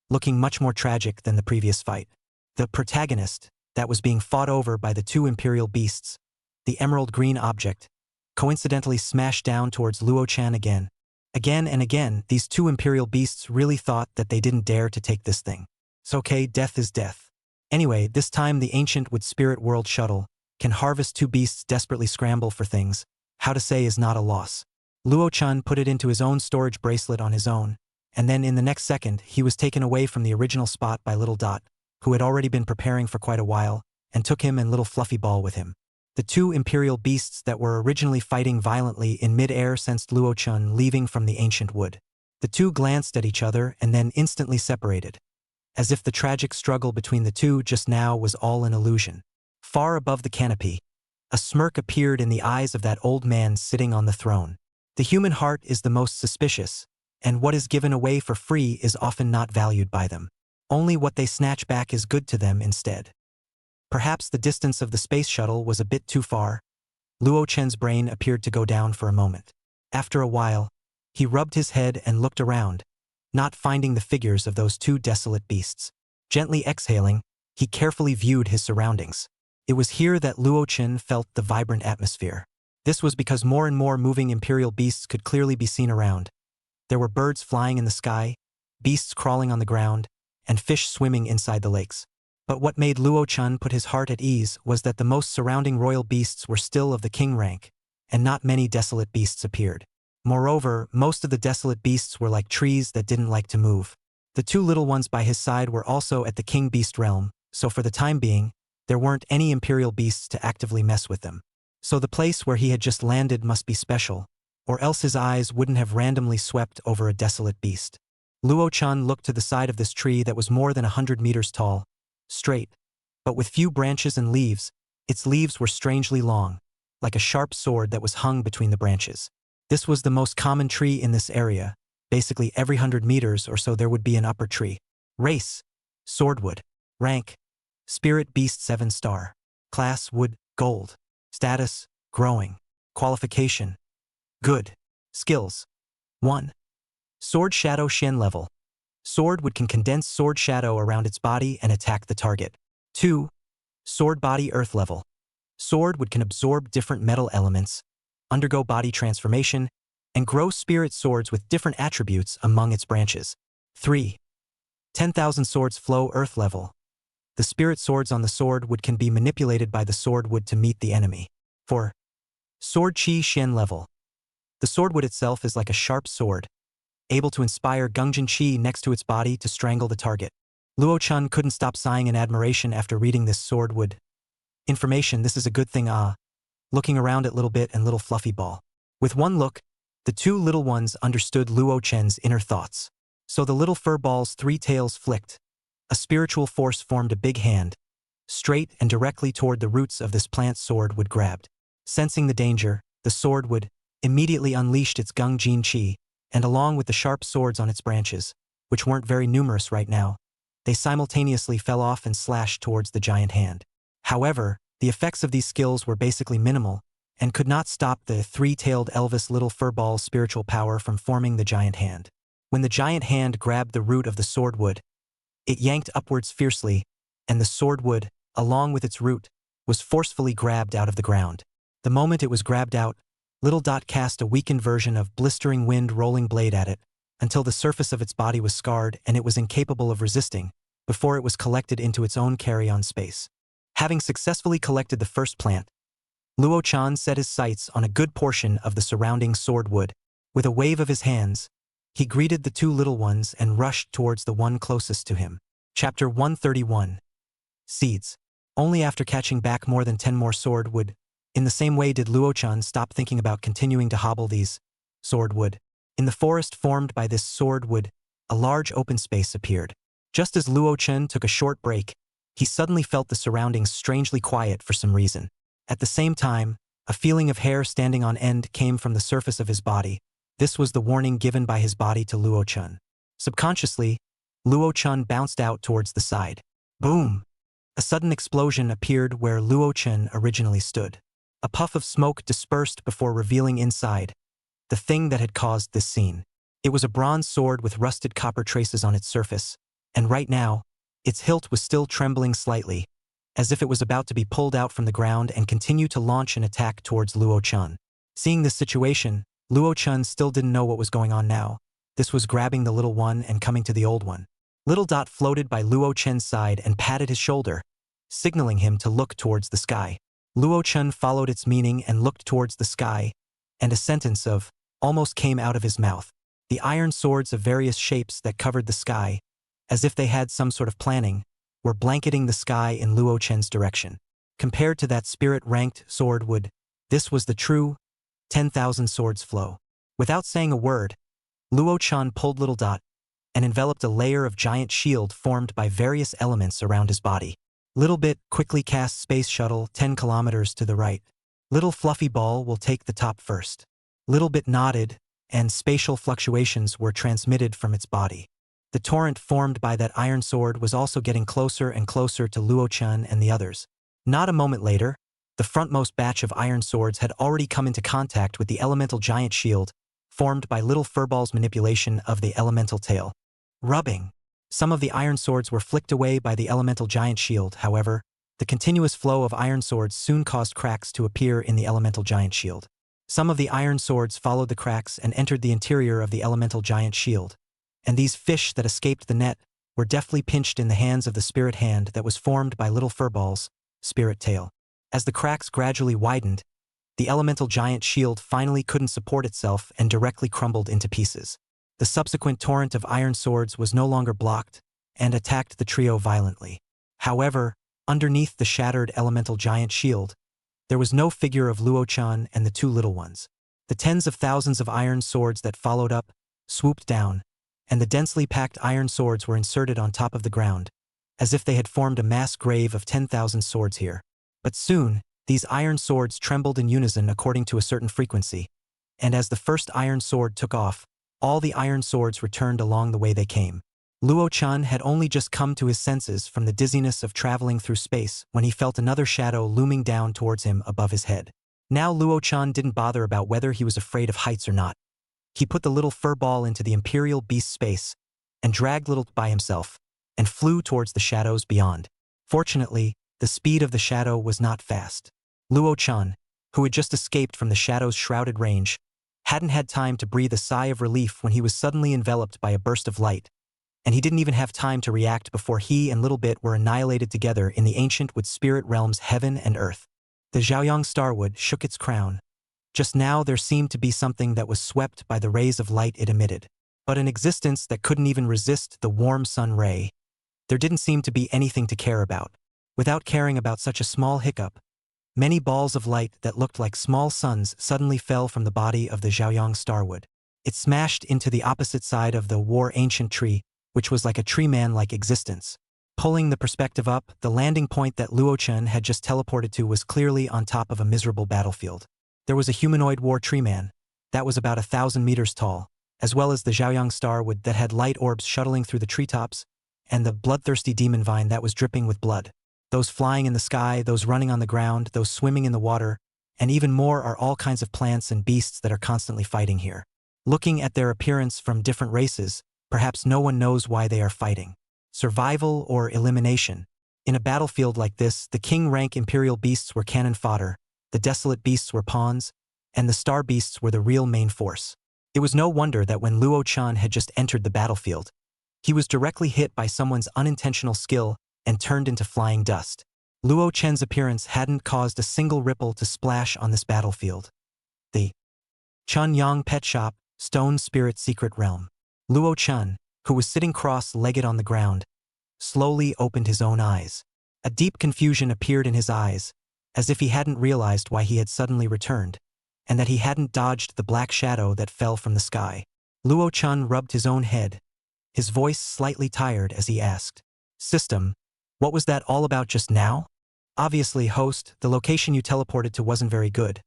looking much more tragic than the previous fight. The protagonist, that was being fought over by the two imperial beasts, the emerald green object, coincidentally smashed down towards Luo-chan again, Again and again, these two imperial beasts really thought that they didn't dare to take this thing. It's okay, death is death. Anyway, this time the ancient would spirit world shuttle can harvest two beasts desperately scramble for things. How to say is not a loss. Luo-chan put it into his own storage bracelet on his own, and then in the next second, he was taken away from the original spot by Little Dot, who had already been preparing for quite a while, and took him and Little Fluffy Ball with him. The two imperial beasts that were originally fighting violently in mid-air sensed Luo-chan leaving from the ancient wood. The two glanced at each other and then instantly separated, as if the tragic struggle between the two just now was all an illusion. Far above the canopy, a smirk appeared in the eyes of that old man sitting on the throne. The human heart is the most suspicious, and what is given away for free is often not valued by them. Only what they snatch back is good to them instead. Perhaps the distance of the space shuttle was a bit too far. Luo-chan's brain appeared to go down for a moment. After a while, he rubbed his head and looked around, not finding the figures of those two desolate beasts. Gently exhaling, he carefully viewed his surroundings. It was here that Luo-chan felt the vibrant atmosphere. This was because more and more moving imperial beasts could clearly be seen around. There were birds flying in the sky, beasts crawling on the ground, and fish swimming inside the lakes. But what made Luo-chan put his heart at ease was that the most surrounding royal beasts were still of the king rank, and not many desolate beasts appeared. Moreover, most of the desolate beasts were like trees that didn't like to move. The two little ones by his side were also at the king beast realm, so for the time being, there weren't any imperial beasts to actively mess with them. So the place where he had just landed must be special, or else his eyes wouldn't have randomly swept over a desolate beast. Luo-chan looked to the side of this tree that was more than 100 meters tall, straight, but with few branches and leaves. Its leaves were strangely long, like a sharp sword that was hung between the branches. This was the most common tree in this area. Basically every 100 meters or so there would be an upper tree. Race: Swordwood. Rank: Spirit Beast 7-star. Class: Wood, Gold. Status: Growing. Qualification: Good. Skills: 1. Sword Shadow Shen level. Swordwood can condense sword shadow around its body and attack the target. 2. Sword Body Earth level. Swordwood can absorb different metal elements, undergo body transformation, and grow spirit swords with different attributes among its branches. 3. 10,000 Swords Flow Earth level. The spirit swords on the swordwood can be manipulated by the swordwood to meet the enemy. 4. Sword Chi Shen level. The swordwood itself is like a sharp sword, able to inspire Gungjin Chi next to its body to strangle the target. Luo-chan couldn't stop sighing in admiration after reading this swordwood information. This is a good thing, looking around at Little Bit and Little Fluffy Ball. With one look, the two little ones understood Luo-chan's inner thoughts. So the little fur ball's 3 tails flicked. A spiritual force formed a big hand, straight and directly toward the roots of this plant swordwood grabbed. Sensing the danger, the swordwood immediately unleashed its Gungjin Chi, and along with the sharp swords on its branches, which weren't very numerous right now, they simultaneously fell off and slashed towards the giant hand. However, the effects of these skills were basically minimal, and could not stop the 3-tailed Elvis little furball's spiritual power from forming the giant hand. When the giant hand grabbed the root of the swordwood, it yanked upwards fiercely, and the swordwood, along with its root, was forcefully grabbed out of the ground. The moment it was grabbed out, Little Dot cast a weakened version of Blistering Wind Rolling Blade at it, until the surface of its body was scarred and it was incapable of resisting, before it was collected into its own carry-on space. Having successfully collected the first plant, Luo-chan set his sights on a good portion of the surrounding swordwood. With a wave of his hands, he greeted the two little ones and rushed towards the one closest to him. Chapter 131. Seeds. Only after catching back more than 10 more swordwood, in the same way did Luo-chan stop thinking about continuing to hobble these swordwood. In the forest formed by this swordwood, a large open space appeared. Just as Luo-chan took a short break, he suddenly felt the surroundings strangely quiet for some reason. At the same time, a feeling of hair standing on end came from the surface of his body. This was the warning given by his body to Luo-chan. Subconsciously, Luo-chan bounced out towards the side. Boom! A sudden explosion appeared where Luo-chan originally stood. A puff of smoke dispersed before revealing inside the thing that had caused this scene. It was a bronze sword with rusted copper traces on its surface, and right now, its hilt was still trembling slightly, as if it was about to be pulled out from the ground and continue to launch an attack towards Luo-chan. Seeing this situation, Luo Chun still didn't know what was going on now. This was grabbing the little one and coming to the old one. Little Dot floated by Luo Chen's side and patted his shoulder, signaling him to look towards the sky. Luo Chun followed its meaning and looked towards the sky, and a sentence of almost came out of his mouth. The iron swords of various shapes that covered the sky, as if they had some sort of planning, were blanketing the sky in Luo Chen's direction. Compared to that spirit-ranked sword would, this was the true 10,000 swords flow. Without saying a word, Luo Chen pulled Little Dot and enveloped a layer of giant shield formed by various elements around his body. Little Bit quickly cast Space Shuttle 10 kilometers to the right. Little Fluffy Ball will take the top first. Little Bit nodded, and spatial fluctuations were transmitted from its body. The torrent formed by that iron sword was also getting closer and closer to Luo Chen and the others. Not a moment later, the frontmost batch of iron swords had already come into contact with the elemental giant shield, formed by Little Furball's manipulation of the elemental tail. Rubbing. Some of the iron swords were flicked away by the elemental giant shield, however, the continuous flow of iron swords soon caused cracks to appear in the elemental giant shield. Some of the iron swords followed the cracks and entered the interior of the elemental giant shield, and these fish that escaped the net were deftly pinched in the hands of the spirit hand that was formed by Little Furball's spirit tail. As the cracks gradually widened, the elemental giant shield finally couldn't support itself and directly crumbled into pieces. The subsequent torrent of iron swords was no longer blocked and attacked the trio violently. However, underneath the shattered elemental giant shield, there was no figure of Luo Chan and the two little ones. The tens of thousands of iron swords that followed up swooped down, and the densely packed iron swords were inserted on top of the ground, as if they had formed a mass grave of 10,000 swords here. But soon, these iron swords trembled in unison according to a certain frequency, and as the first iron sword took off, all the iron swords returned along the way they came. Luo Chan had only just come to his senses from the dizziness of traveling through space when he felt another shadow looming down towards him above his head. Now Luo Chan didn't bother about whether he was afraid of heights or not. He put the little fur ball into the Imperial Beast space and dragged Little by himself and flew towards the shadows beyond. Fortunately, the speed of the shadow was not fast. Luo Chan, who had just escaped from the shadow's shrouded range, hadn't had time to breathe a sigh of relief when he was suddenly enveloped by a burst of light, and he didn't even have time to react before he and Little Bit were annihilated together in the ancient wood spirit realm's heaven and earth. The Zhaoyang starwood shook its crown. Just now there seemed to be something that was swept by the rays of light it emitted, but an existence that couldn't even resist the warm sun ray. There didn't seem to be anything to care about. Without caring about such a small hiccup, many balls of light that looked like small suns suddenly fell from the body of the Zhaoyang starwood. It smashed into the opposite side of the war ancient tree, which was like a tree man-like existence. Pulling the perspective up, the landing point that Luo Chen had just teleported to was clearly on top of a miserable battlefield. There was a humanoid war tree man that was about 1,000 meters tall, as well as the Zhaoyang starwood that had light orbs shuttling through the treetops, and the bloodthirsty demon vine that was dripping with blood. Those flying in the sky, those running on the ground, those swimming in the water, and even more are all kinds of plants and beasts that are constantly fighting here. Looking at their appearance from different races, perhaps no one knows why they are fighting. Survival or elimination. In a battlefield like this, the king-rank imperial beasts were cannon fodder, the desolate beasts were pawns, and the star beasts were the real main force. It was no wonder that when Luo Chan had just entered the battlefield, he was directly hit by someone's unintentional skill and turned into flying dust. Luo Chen's appearance hadn't caused a single ripple to splash on this battlefield. The Chun Yang Pet Shop, Stone Spirit Secret Realm. Luo Chen, who was sitting cross-legged on the ground, slowly opened his own eyes. A deep confusion appeared in his eyes, as if he hadn't realized why he had suddenly returned, and that he hadn't dodged the black shadow that fell from the sky. Luo Chen rubbed his own head, his voice slightly tired as he asked, "System, what was that all about just now?" "Obviously, host, the location you teleported to wasn't very good.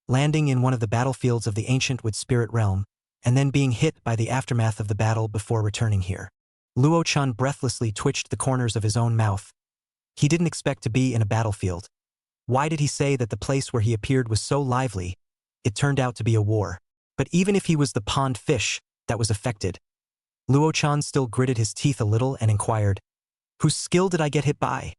Landing in one of the battlefields of the ancient wood spirit realm, and then being hit by the aftermath of the battle before returning here." Luo Chen breathlessly twitched the corners of his own mouth. He didn't expect to be in a battlefield. Why did he say that the place where he appeared was so lively? It turned out to be a war. But even if he was the pond fish that was affected, Luo Chen still gritted his teeth a little and inquired, "Whose skill did I get hit by?"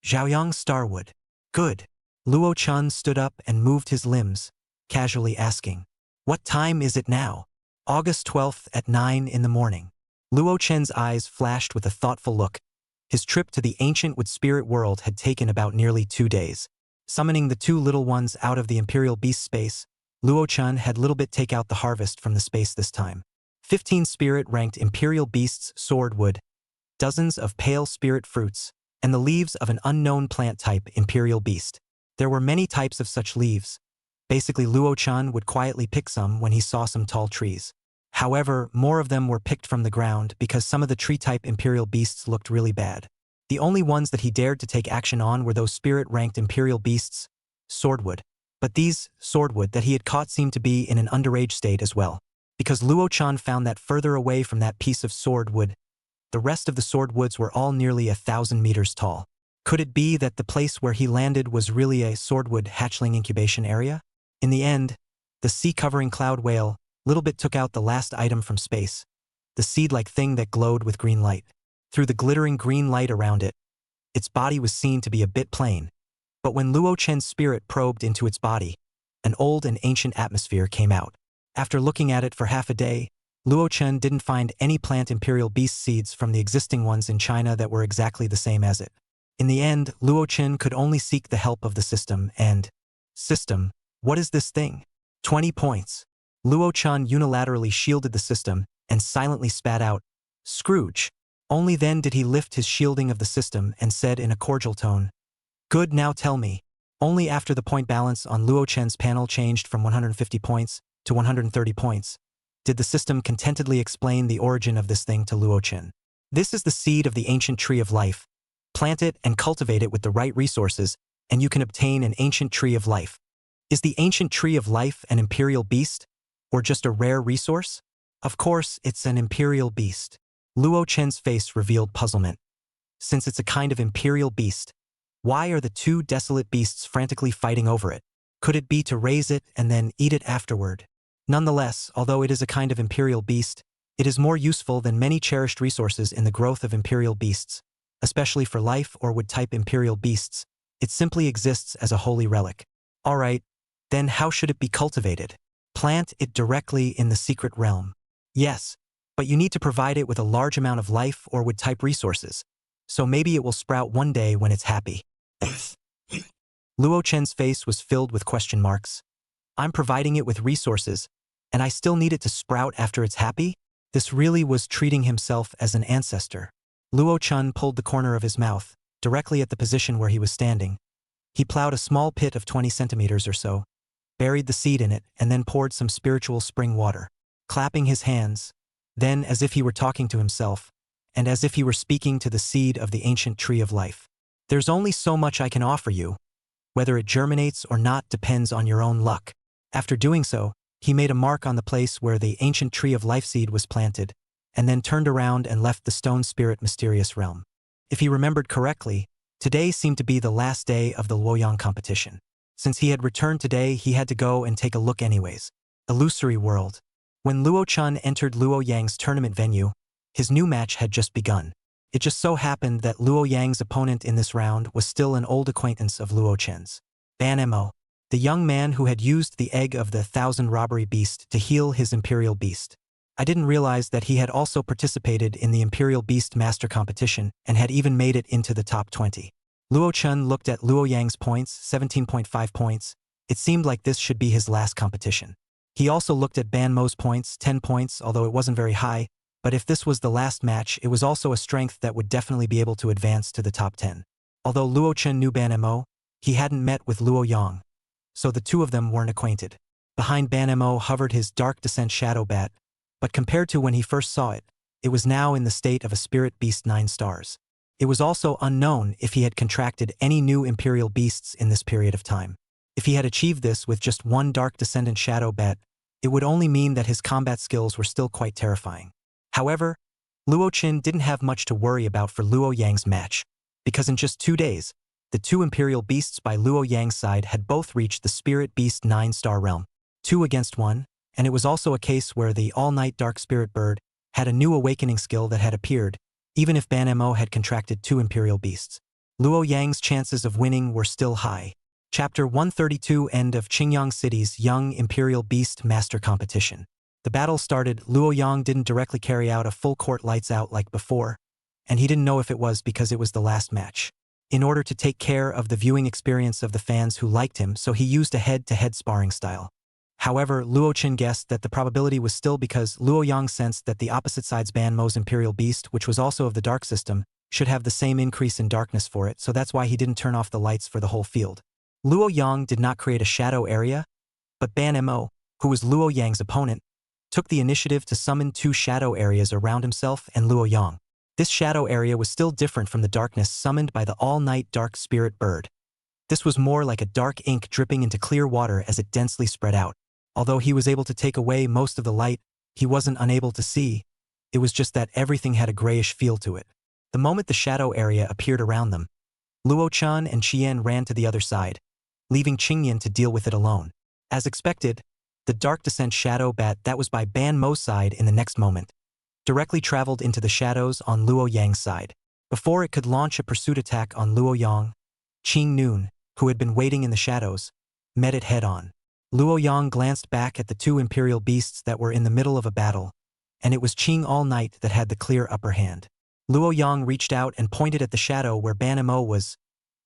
"Zhaoyang starwood." "Good." Luo Chen stood up and moved his limbs, casually asking, What time is it now? August 12th at 9 in the morning. Luo Chen's eyes flashed with a thoughtful look. His trip to the ancient wood spirit world had taken about nearly 2 days. Summoning the two little ones out of the Imperial Beast space, Luo Chen had little bit take out the harvest from the space this time. 15 spirit-ranked Imperial Beasts swordwood, dozens of pale spirit fruits, and the leaves of an unknown plant type Imperial Beast. There were many types of such leaves. Basically, Luo Chen would quietly pick some when he saw some tall trees. However, more of them were picked from the ground because some of the tree-type Imperial Beasts looked really bad. The only ones that he dared to take action on were those spirit-ranked Imperial Beasts, swordwood. But these swordwood that he had caught seemed to be in an underage state as well. Because Luo Chen found that further away from that piece of swordwood, the rest of the swordwoods were all nearly 1,000 meters tall. Could it be that the place where he landed was really a swordwood hatchling incubation area? In the end, the sea-covering cloud whale little bit took out the last item from space, the seed-like thing that glowed with green light. Through the glittering green light around it, its body was seen to be a bit plain. But when Luo Chen's spirit probed into its body, an old and ancient atmosphere came out. After looking at it for half a day, Luo Chen didn't find any plant Imperial Beast seeds from the existing ones in China that were exactly the same as it. In the end, Luo Chen could only seek the help of the system and... System? What is this thing? 20 points. Luo Chen unilaterally shielded the system and silently spat out, "Scrooge." Only then did he lift his shielding of the system and said in a cordial tone, "Good, now tell me." Only after the point balance on Luo Chen's panel changed from 150 points to 130 points, did the system contentedly explain the origin of this thing to Luo Chen. This is the seed of the ancient tree of life. Plant it and cultivate it with the right resources, and you can obtain an ancient tree of life. Is the ancient tree of life an Imperial Beast? Or just a rare resource? Of course, it's an Imperial Beast. Luo Chen's face revealed puzzlement. Since it's a kind of Imperial Beast, why are the two desolate beasts frantically fighting over it? Could it be to raise it and then eat it afterward? Nonetheless, although it is a kind of Imperial Beast, it is more useful than many cherished resources in the growth of Imperial Beasts, especially for life or wood-type Imperial Beasts. It simply exists as a holy relic. Alright, then how should it be cultivated? Plant it directly in the secret realm. Yes, but you need to provide it with a large amount of life or wood-type resources, so maybe it will sprout one day when it's happy. Luo Chen's face was filled with question marks. I'm providing it with resources, and I still need it to sprout after it's happy? This really was treating himself as an ancestor. Luo Chen pulled the corner of his mouth, directly at the position where he was standing. He plowed a small pit of 20 centimeters or so, buried the seed in it, and then poured some spiritual spring water, clapping his hands. Then, as if he were talking to himself, and as if he were speaking to the seed of the ancient tree of life. There's only so much I can offer you. Whether it germinates or not depends on your own luck. After doing so, he made a mark on the place where the ancient tree of life seed was planted, and then turned around and left the stone spirit mysterious realm. If he remembered correctly, today seemed to be the last day of the Luoyang competition. Since he had returned today, he had to go and take a look anyways. Illusory world. When Luo Chen entered Luo Yang's tournament venue, his new match had just begun. It just so happened that Luo Yang's opponent in this round was still an old acquaintance of Luo Chen's. Ban Mo, the young man who had used the egg of the 1,000 robbery beast to heal his Imperial Beast. I didn't realize that he had also participated in the Imperial Beastmaster Competition and had even made it into the top 20. Luo Chen looked at Luo Yang's points, 17.5 points. It seemed like this should be his last competition. He also looked at Ban Mo's points, 10 points, although it wasn't very high, but if this was the last match, it was also a strength that would definitely be able to advance to the top 10. Although Luo Chen knew Ban Mo, he hadn't met with Luo Yang, so the two of them weren't acquainted. Behind Ban Mo hovered his Dark Descent Shadow Bat, but compared to when he first saw it, it was now in the state of a spirit beast 9 stars. It was also unknown if he had contracted any new Imperial Beasts in this period of time. If he had achieved this with just one Dark Descendant Shadow Bat, it would only mean that his combat skills were still quite terrifying. However, Luo Chen didn't have much to worry about for Luo Yang's match, because in just 2 days, the two Imperial Beasts by Luo Yang's side had both reached the Spirit Beast 9-star realm, 2 against 1, and it was also a case where the all-night Dark Spirit Bird had a new awakening skill that had appeared, even if Ban Mo had contracted 2 Imperial Beasts. Luo Yang's chances of winning were still high. Chapter 132 End of Qingyang City's Young Imperial Beastmaster Competition. The battle started. Luoyang didn't directly carry out a full court lights out like before, and he didn't know if it was because it was the last match. In order to take care of the viewing experience of the fans who liked him, so he used a head-to-head sparring style. However, Luo Chen guessed that the probability was still because Luoyang sensed that the opposite side's Ban Mo's Imperial Beast, which was also of the dark system, should have the same increase in darkness for it, so that's why he didn't turn off the lights for the whole field. Luoyang did not create a shadow area, but Ban Mo, who was Luoyang's opponent, took the initiative to summon 2 shadow areas around himself and Luoyang. This shadow area was still different from the darkness summoned by the all-night dark spirit bird. This was more like a dark ink dripping into clear water as it densely spread out. Although he was able to take away most of the light, he wasn't unable to see. It was just that everything had a grayish feel to it. The moment the shadow area appeared around them, Luo Chan and Qian ran to the other side, leaving Qingyan to deal with it alone. As expected, the Dark Descent Shadow Bat that was by Ban Mo's side in the next moment directly traveled into the shadows on Luo Yang's side. Before it could launch a pursuit attack on Luo Yang, Qing Noon, who had been waiting in the shadows, met it head-on. Luo Yang glanced back at the 2 Imperial Beasts that were in the middle of a battle, and it was Qing All Night that had the clear upper hand. Luo Yang reached out and pointed at the shadow where Ban Mo was.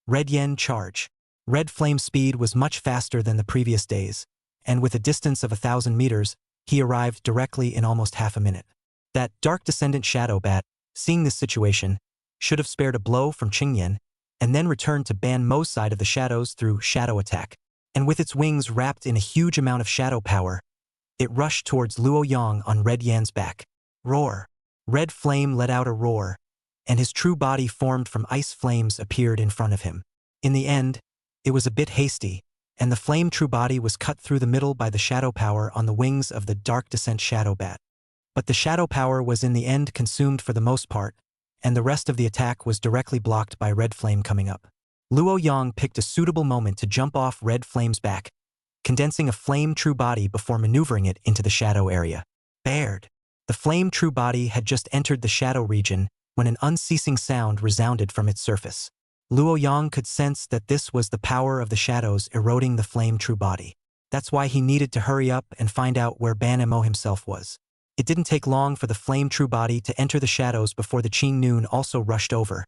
Red Yen Charge. Red Flame speed was much faster than the previous days, and with a distance of 1,000 meters, he arrived directly in almost half a minute. That Dark Descendant Shadow Bat, seeing this situation, should have spared a blow from Qingyan, and then returned to Ban Mo's side of the shadows through Shadow Attack. And with its wings wrapped in a huge amount of shadow power, it rushed towards Luo Yang on Red Yan's back. Roar! Red Flame let out a roar, and his true body formed from ice flames appeared in front of him. In the end, it was a bit hasty, and the flame true body was cut through the middle by the shadow power on the wings of the Dark Descent Shadow Bat. But the shadow power was in the end consumed for the most part, and the rest of the attack was directly blocked by Red Flame coming up. Luo Yang picked a suitable moment to jump off Red Flame's back, condensing a flame true body before maneuvering it into the shadow area. Bared. The flame true body had just entered the shadow region when an unceasing sound resounded from its surface. Luo Yang could sense that this was the power of the shadows eroding the flame true body. That's why he needed to hurry up and find out where Ban Mo himself was. It didn't take long for the flame true body to enter the shadows before the Qing Noon also rushed over,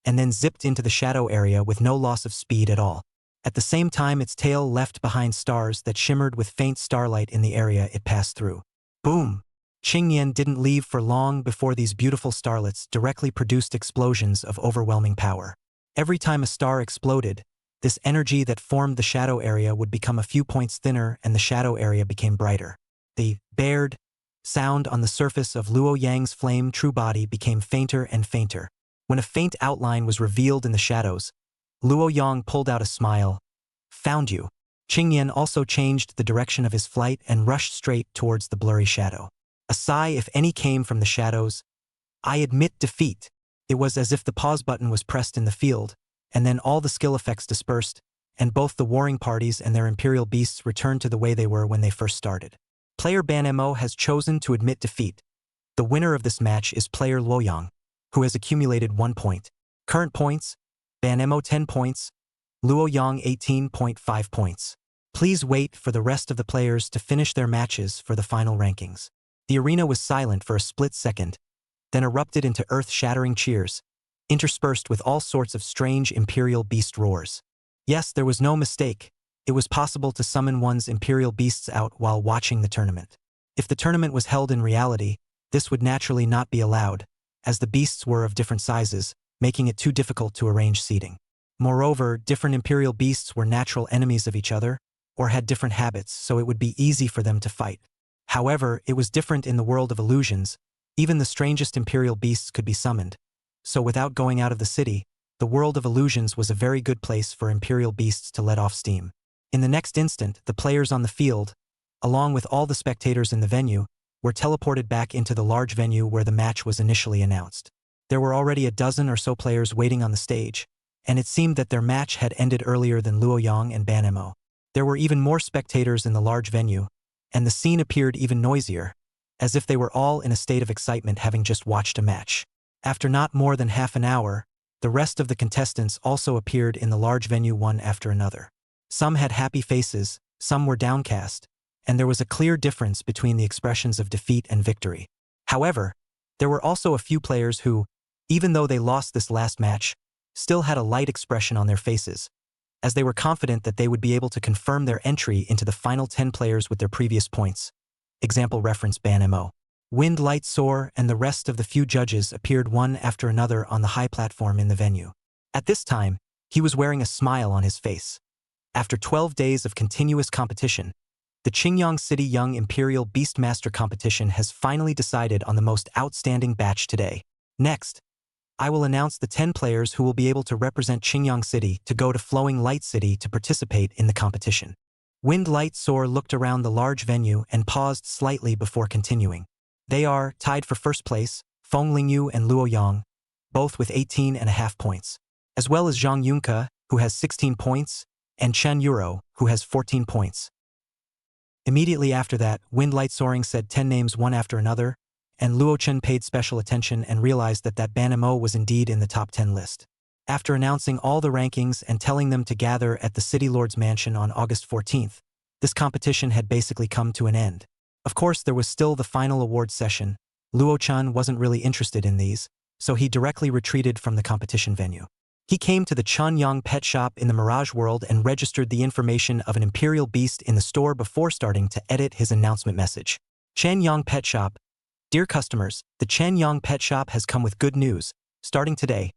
and then zipped into the shadow area with no loss of speed at all. At the same time, its tail left behind stars that shimmered with faint starlight in the area it passed through. Boom! Qingyan didn't leave for long before these beautiful starlets directly produced explosions of overwhelming power. Every time a star exploded, this energy that formed the shadow area would become a few points thinner and the shadow area became brighter. The bared sound on the surface of Luo Yang's flame true body became fainter and fainter. When a faint outline was revealed in the shadows, Luo Yang pulled out a smile. Found you. Qingyan also changed the direction of his flight and rushed straight towards the blurry shadow. A sigh, if any, came from the shadows. I admit defeat. It was as if the pause button was pressed in the field, and then all the skill effects dispersed, and both the warring parties and their imperial beasts returned to the way they were when they first started. Player Ban Mo has chosen to admit defeat. The winner of this match is player Luoyang, who has accumulated 1 point. Current points: Ban Mo 10 points, Luoyang 18.5 points. Please wait for the rest of the players to finish their matches for the final rankings. The arena was silent for a split second, then erupted into earth-shattering cheers, interspersed with all sorts of strange imperial beast roars. Yes, there was no mistake. It was possible to summon one's imperial beasts out while watching the tournament. If the tournament was held in reality, this would naturally not be allowed, as the beasts were of different sizes, making it too difficult to arrange seating. Moreover, different imperial beasts were natural enemies of each other, or had different habits, so it would be easy for them to fight. However, it was different in the world of illusions. Even the strangest imperial beasts could be summoned. So without going out of the city, the world of illusions was a very good place for imperial beasts to let off steam. In the next instant, the players on the field, along with all the spectators in the venue, were teleported back into the large venue where the match was initially announced. There were already a dozen or so players waiting on the stage, and it seemed that their match had ended earlier than Luoyang and Ban Mo. There were even more spectators in the large venue, and the scene appeared even noisier, as if they were all in a state of excitement having just watched a match. After not more than half an hour, the rest of the contestants also appeared in the large venue one after another. Some had happy faces, some were downcast, and there was a clear difference between the expressions of defeat and victory. However, there were also a few players who, even though they lost this last match, still had a light expression on their faces, as they were confident that they would be able to confirm their entry into the final 10 players with their previous points. Example reference ban mo. Wind, Light, Soar, and the rest of the few judges appeared one after another on the high platform in the venue. At this time, he was wearing a smile on his face. After 12 days of continuous competition, the Qingyang City Young Imperial Beastmaster Competition has finally decided on the most outstanding batch today. Next, I will announce the 10 players who will be able to represent Qingyang City to go to Flowing Light City to participate in the competition. Wind, Light, Soar looked around the large venue and paused slightly before continuing. They are tied for first place, Feng Lingyu and Luo Yang, both with 18.5 points, as well as Zhang Yunke, who has 16 points, and Chen Yuro, who has 14 points. Immediately after that, Wind, Light, Soaring said 10 names one after another, and Luo Chen paid special attention and realized that Ban Mo was indeed in the top 10 list. After announcing all the rankings and telling them to gather at the City Lord's Mansion on August 14th, this competition had basically come to an end. Of course, there was still the final awards session. Luo Chen wasn't really interested in these, so he directly retreated from the competition venue. He came to the Chunyang pet shop in the Mirage World and registered the information of an Imperial Beast in the store before starting to edit his announcement message. Chunyang Pet Shop. Dear customers, the Chunyang Pet Shop has come with good news. Starting today,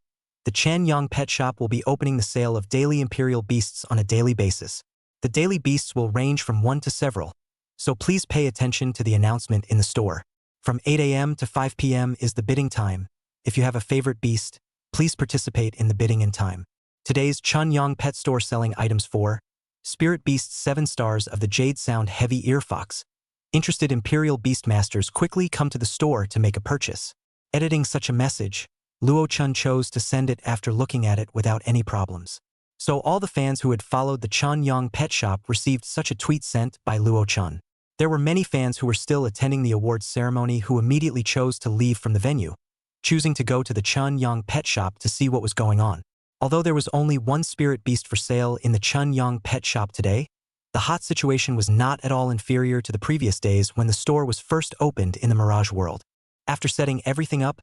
the Chunyang Pet Shop will be opening the sale of daily Imperial Beasts on a daily basis. The daily beasts will range from 1 to several, so please pay attention to the announcement in the store. From 8 a.m. to 5 p.m. is the bidding time. If you have a favorite beast, please participate in the bidding in time. Today's Chunyang Pet Store selling items for Spirit Beasts 7 stars of the Jade Sound Heavy Ear Fox. Interested Imperial Beastmasters quickly come to the store to make a purchase. Editing such a message, Luo Chen chose to send it after looking at it without any problems. So all the fans who had followed the Chunyang Pet Shop received such a tweet sent by Luo Chen. There were many fans who were still attending the awards ceremony who immediately chose to leave from the venue, choosing to go to the Chunyang Pet Shop to see what was going on. Although there was only one spirit beast for sale in the Chunyang Pet Shop today, the hot situation was not at all inferior to the previous days when the store was first opened in the Mirage World. After setting everything up,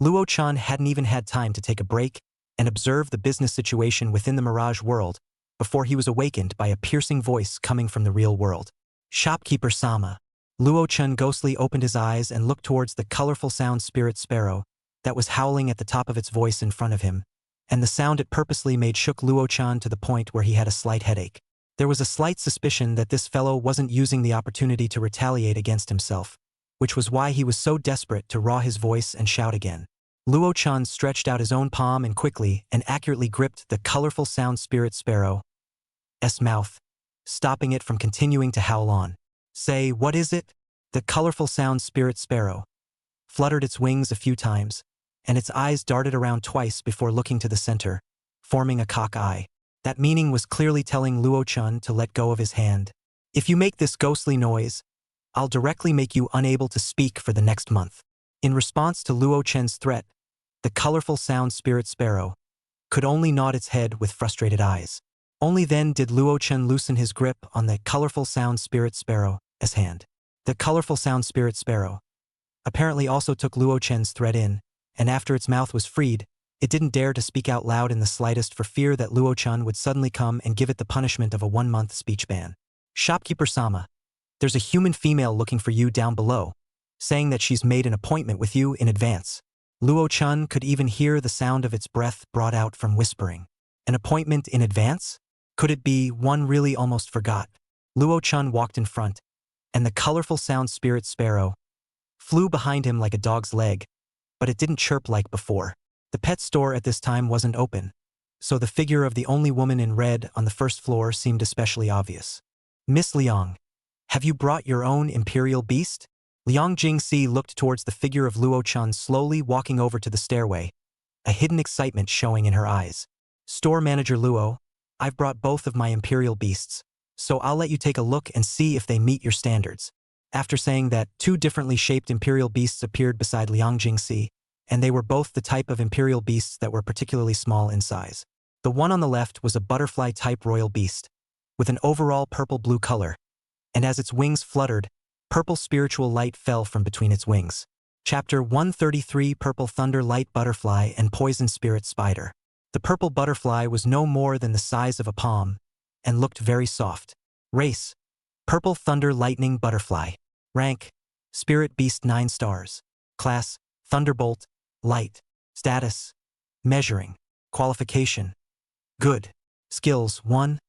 Luo Chen hadn't even had time to take a break and observe the business situation within the Mirage World before he was awakened by a piercing voice coming from the real world. Shopkeeper Sama. Luo Chen ghostly opened his eyes and looked towards the colorful sound spirit sparrow that was howling at the top of its voice in front of him, and the sound it purposely made shook Luo Chen to the point where he had a slight headache. There was a slight suspicion that this fellow wasn't using the opportunity to retaliate against himself, which was why he was so desperate to raw his voice and shout again. Luo Chen stretched out his own palm and quickly and accurately gripped the colorful sound spirit sparrow's mouth, stopping it from continuing to howl on. Say, what is it? The colorful sound spirit sparrow fluttered its wings a few times, and its eyes darted around twice before looking to the center, forming a cock eye. That meaning was clearly telling Luo Chen to let go of his hand. If you make this ghostly noise, I'll directly make you unable to speak for the next month. In response to Luo Chen's threat, the colorful sound spirit sparrow could only nod its head with frustrated eyes. Only then did Luo Chen loosen his grip on the colorful sound spirit sparrow's hand. The colorful sound spirit sparrow apparently also took Luo Chen's threat in, and after its mouth was freed, it didn't dare to speak out loud in the slightest for fear that Luo Chen would suddenly come and give it the punishment of a 1-month speech ban. Shopkeeper Sama. There's a human female looking for you down below, saying that she's made an appointment with you in advance. Luo Chen could even hear the sound of its breath brought out from whispering. An appointment in advance? Could it be one really almost forgot? Luo Chen walked in front, and the colorful sound spirit sparrow flew behind him like a dog's leg, but it didn't chirp like before. The pet store at this time wasn't open, so the figure of the only woman in red on the first floor seemed especially obvious. Miss Liang, have you brought your own imperial beast? Liang Jingxi looked towards the figure of Luo Chen slowly walking over to the stairway, a hidden excitement showing in her eyes. Store manager Luo, I've brought both of my imperial beasts, so I'll let you take a look and see if they meet your standards. After saying that, 2 differently shaped imperial beasts appeared beside Liang Jingxi, and they were both the type of imperial beasts that were particularly small in size. The one on the left was a butterfly-type royal beast, with an overall purple-blue color, and as its wings fluttered, purple spiritual light fell from between its wings. Chapter 133 Purple Thunder Light Butterfly and Poison Spirit Spider. The purple butterfly was no more than the size of a palm, and looked very soft. Race: Purple Thunder Lightning Butterfly. Rank: Spirit Beast 9 stars. Class: Thunderbolt, Light. Status: Measuring. Qualification: Good. Skills: 1.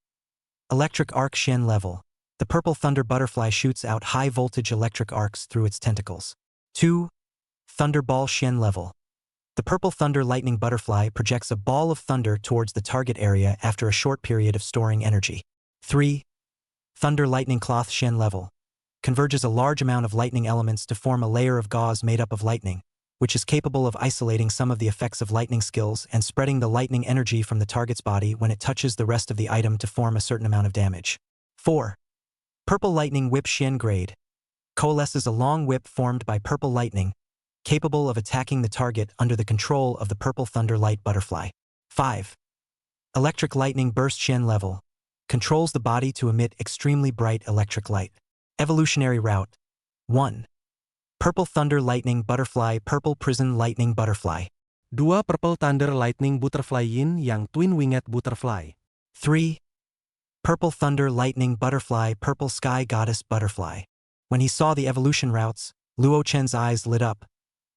Electric Arc Shen Level. The purple thunder butterfly shoots out high-voltage electric arcs through its tentacles. 2. Thunderball Shen Level. The purple thunder lightning butterfly projects a ball of thunder towards the target area after a short period of storing energy. 3. Thunder Lightning Cloth Shen Level. Converges a large amount of lightning elements to form a layer of gauze made up of lightning, which is capable of isolating some of the effects of lightning skills and spreading the lightning energy from the target's body when it touches the rest of the item to form a certain amount of damage. 4. Purple Lightning Whip Shen Grade. Coalesces a long whip formed by purple lightning, capable of attacking the target under the control of the purple thunder light butterfly. 5. Electric Lightning Burst Shen Level. Controls the body to emit extremely bright electric light. Evolutionary Route. 1. Purple Thunder Lightning Butterfly Purple Prison Lightning Butterfly. 2. Purple Thunder Lightning Butterfly Yin Yang Twin-Winged Butterfly. 3. Purple Thunder Lightning Butterfly Purple Sky Goddess Butterfly. When he saw the evolution routes, Luo Chen's eyes lit up.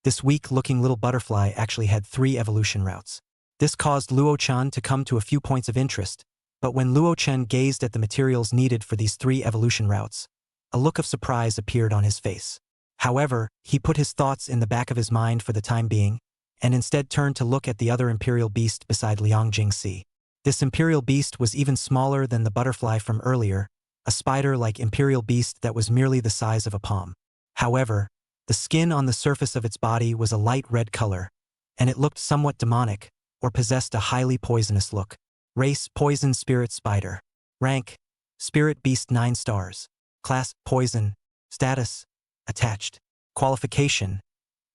This weak-looking little butterfly actually had 3 evolution routes. This caused Luo Chen to come to a few points of interest, but when Luo Chen gazed at the materials needed for these 3 evolution routes, a look of surprise appeared on his face. However, he put his thoughts in the back of his mind for the time being, and instead turned to look at the other imperial beast beside Liang Jingxi. This imperial beast was even smaller than the butterfly from earlier, a spider-like imperial beast that was merely the size of a palm. However, the skin on the surface of its body was a light red color, and it looked somewhat demonic, or possessed a highly poisonous look. Race: Poison Spirit Spider. Rank: Spirit Beast 9 stars. Class: Poison. Status: Attached. Qualification: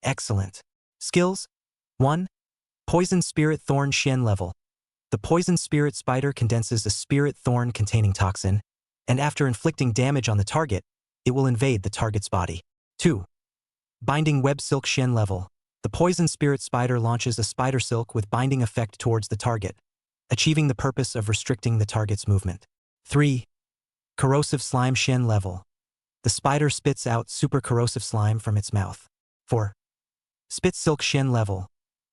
Excellent. Skills: 1. Poison Spirit Thorn Shen Level. The Poison Spirit Spider condenses a spirit thorn containing toxin, and after inflicting damage on the target, it will invade the target's body. 2. Binding Web Silk Shen Level. The Poison Spirit Spider launches a spider silk with binding effect towards the target, achieving the purpose of restricting the target's movement. 3. Corrosive Slime Shen Level. The spider spits out super corrosive slime from its mouth. 4. Spit Silk Shen Level.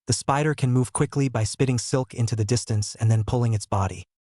The spider can move quickly by spitting silk into the distance and then pulling its body.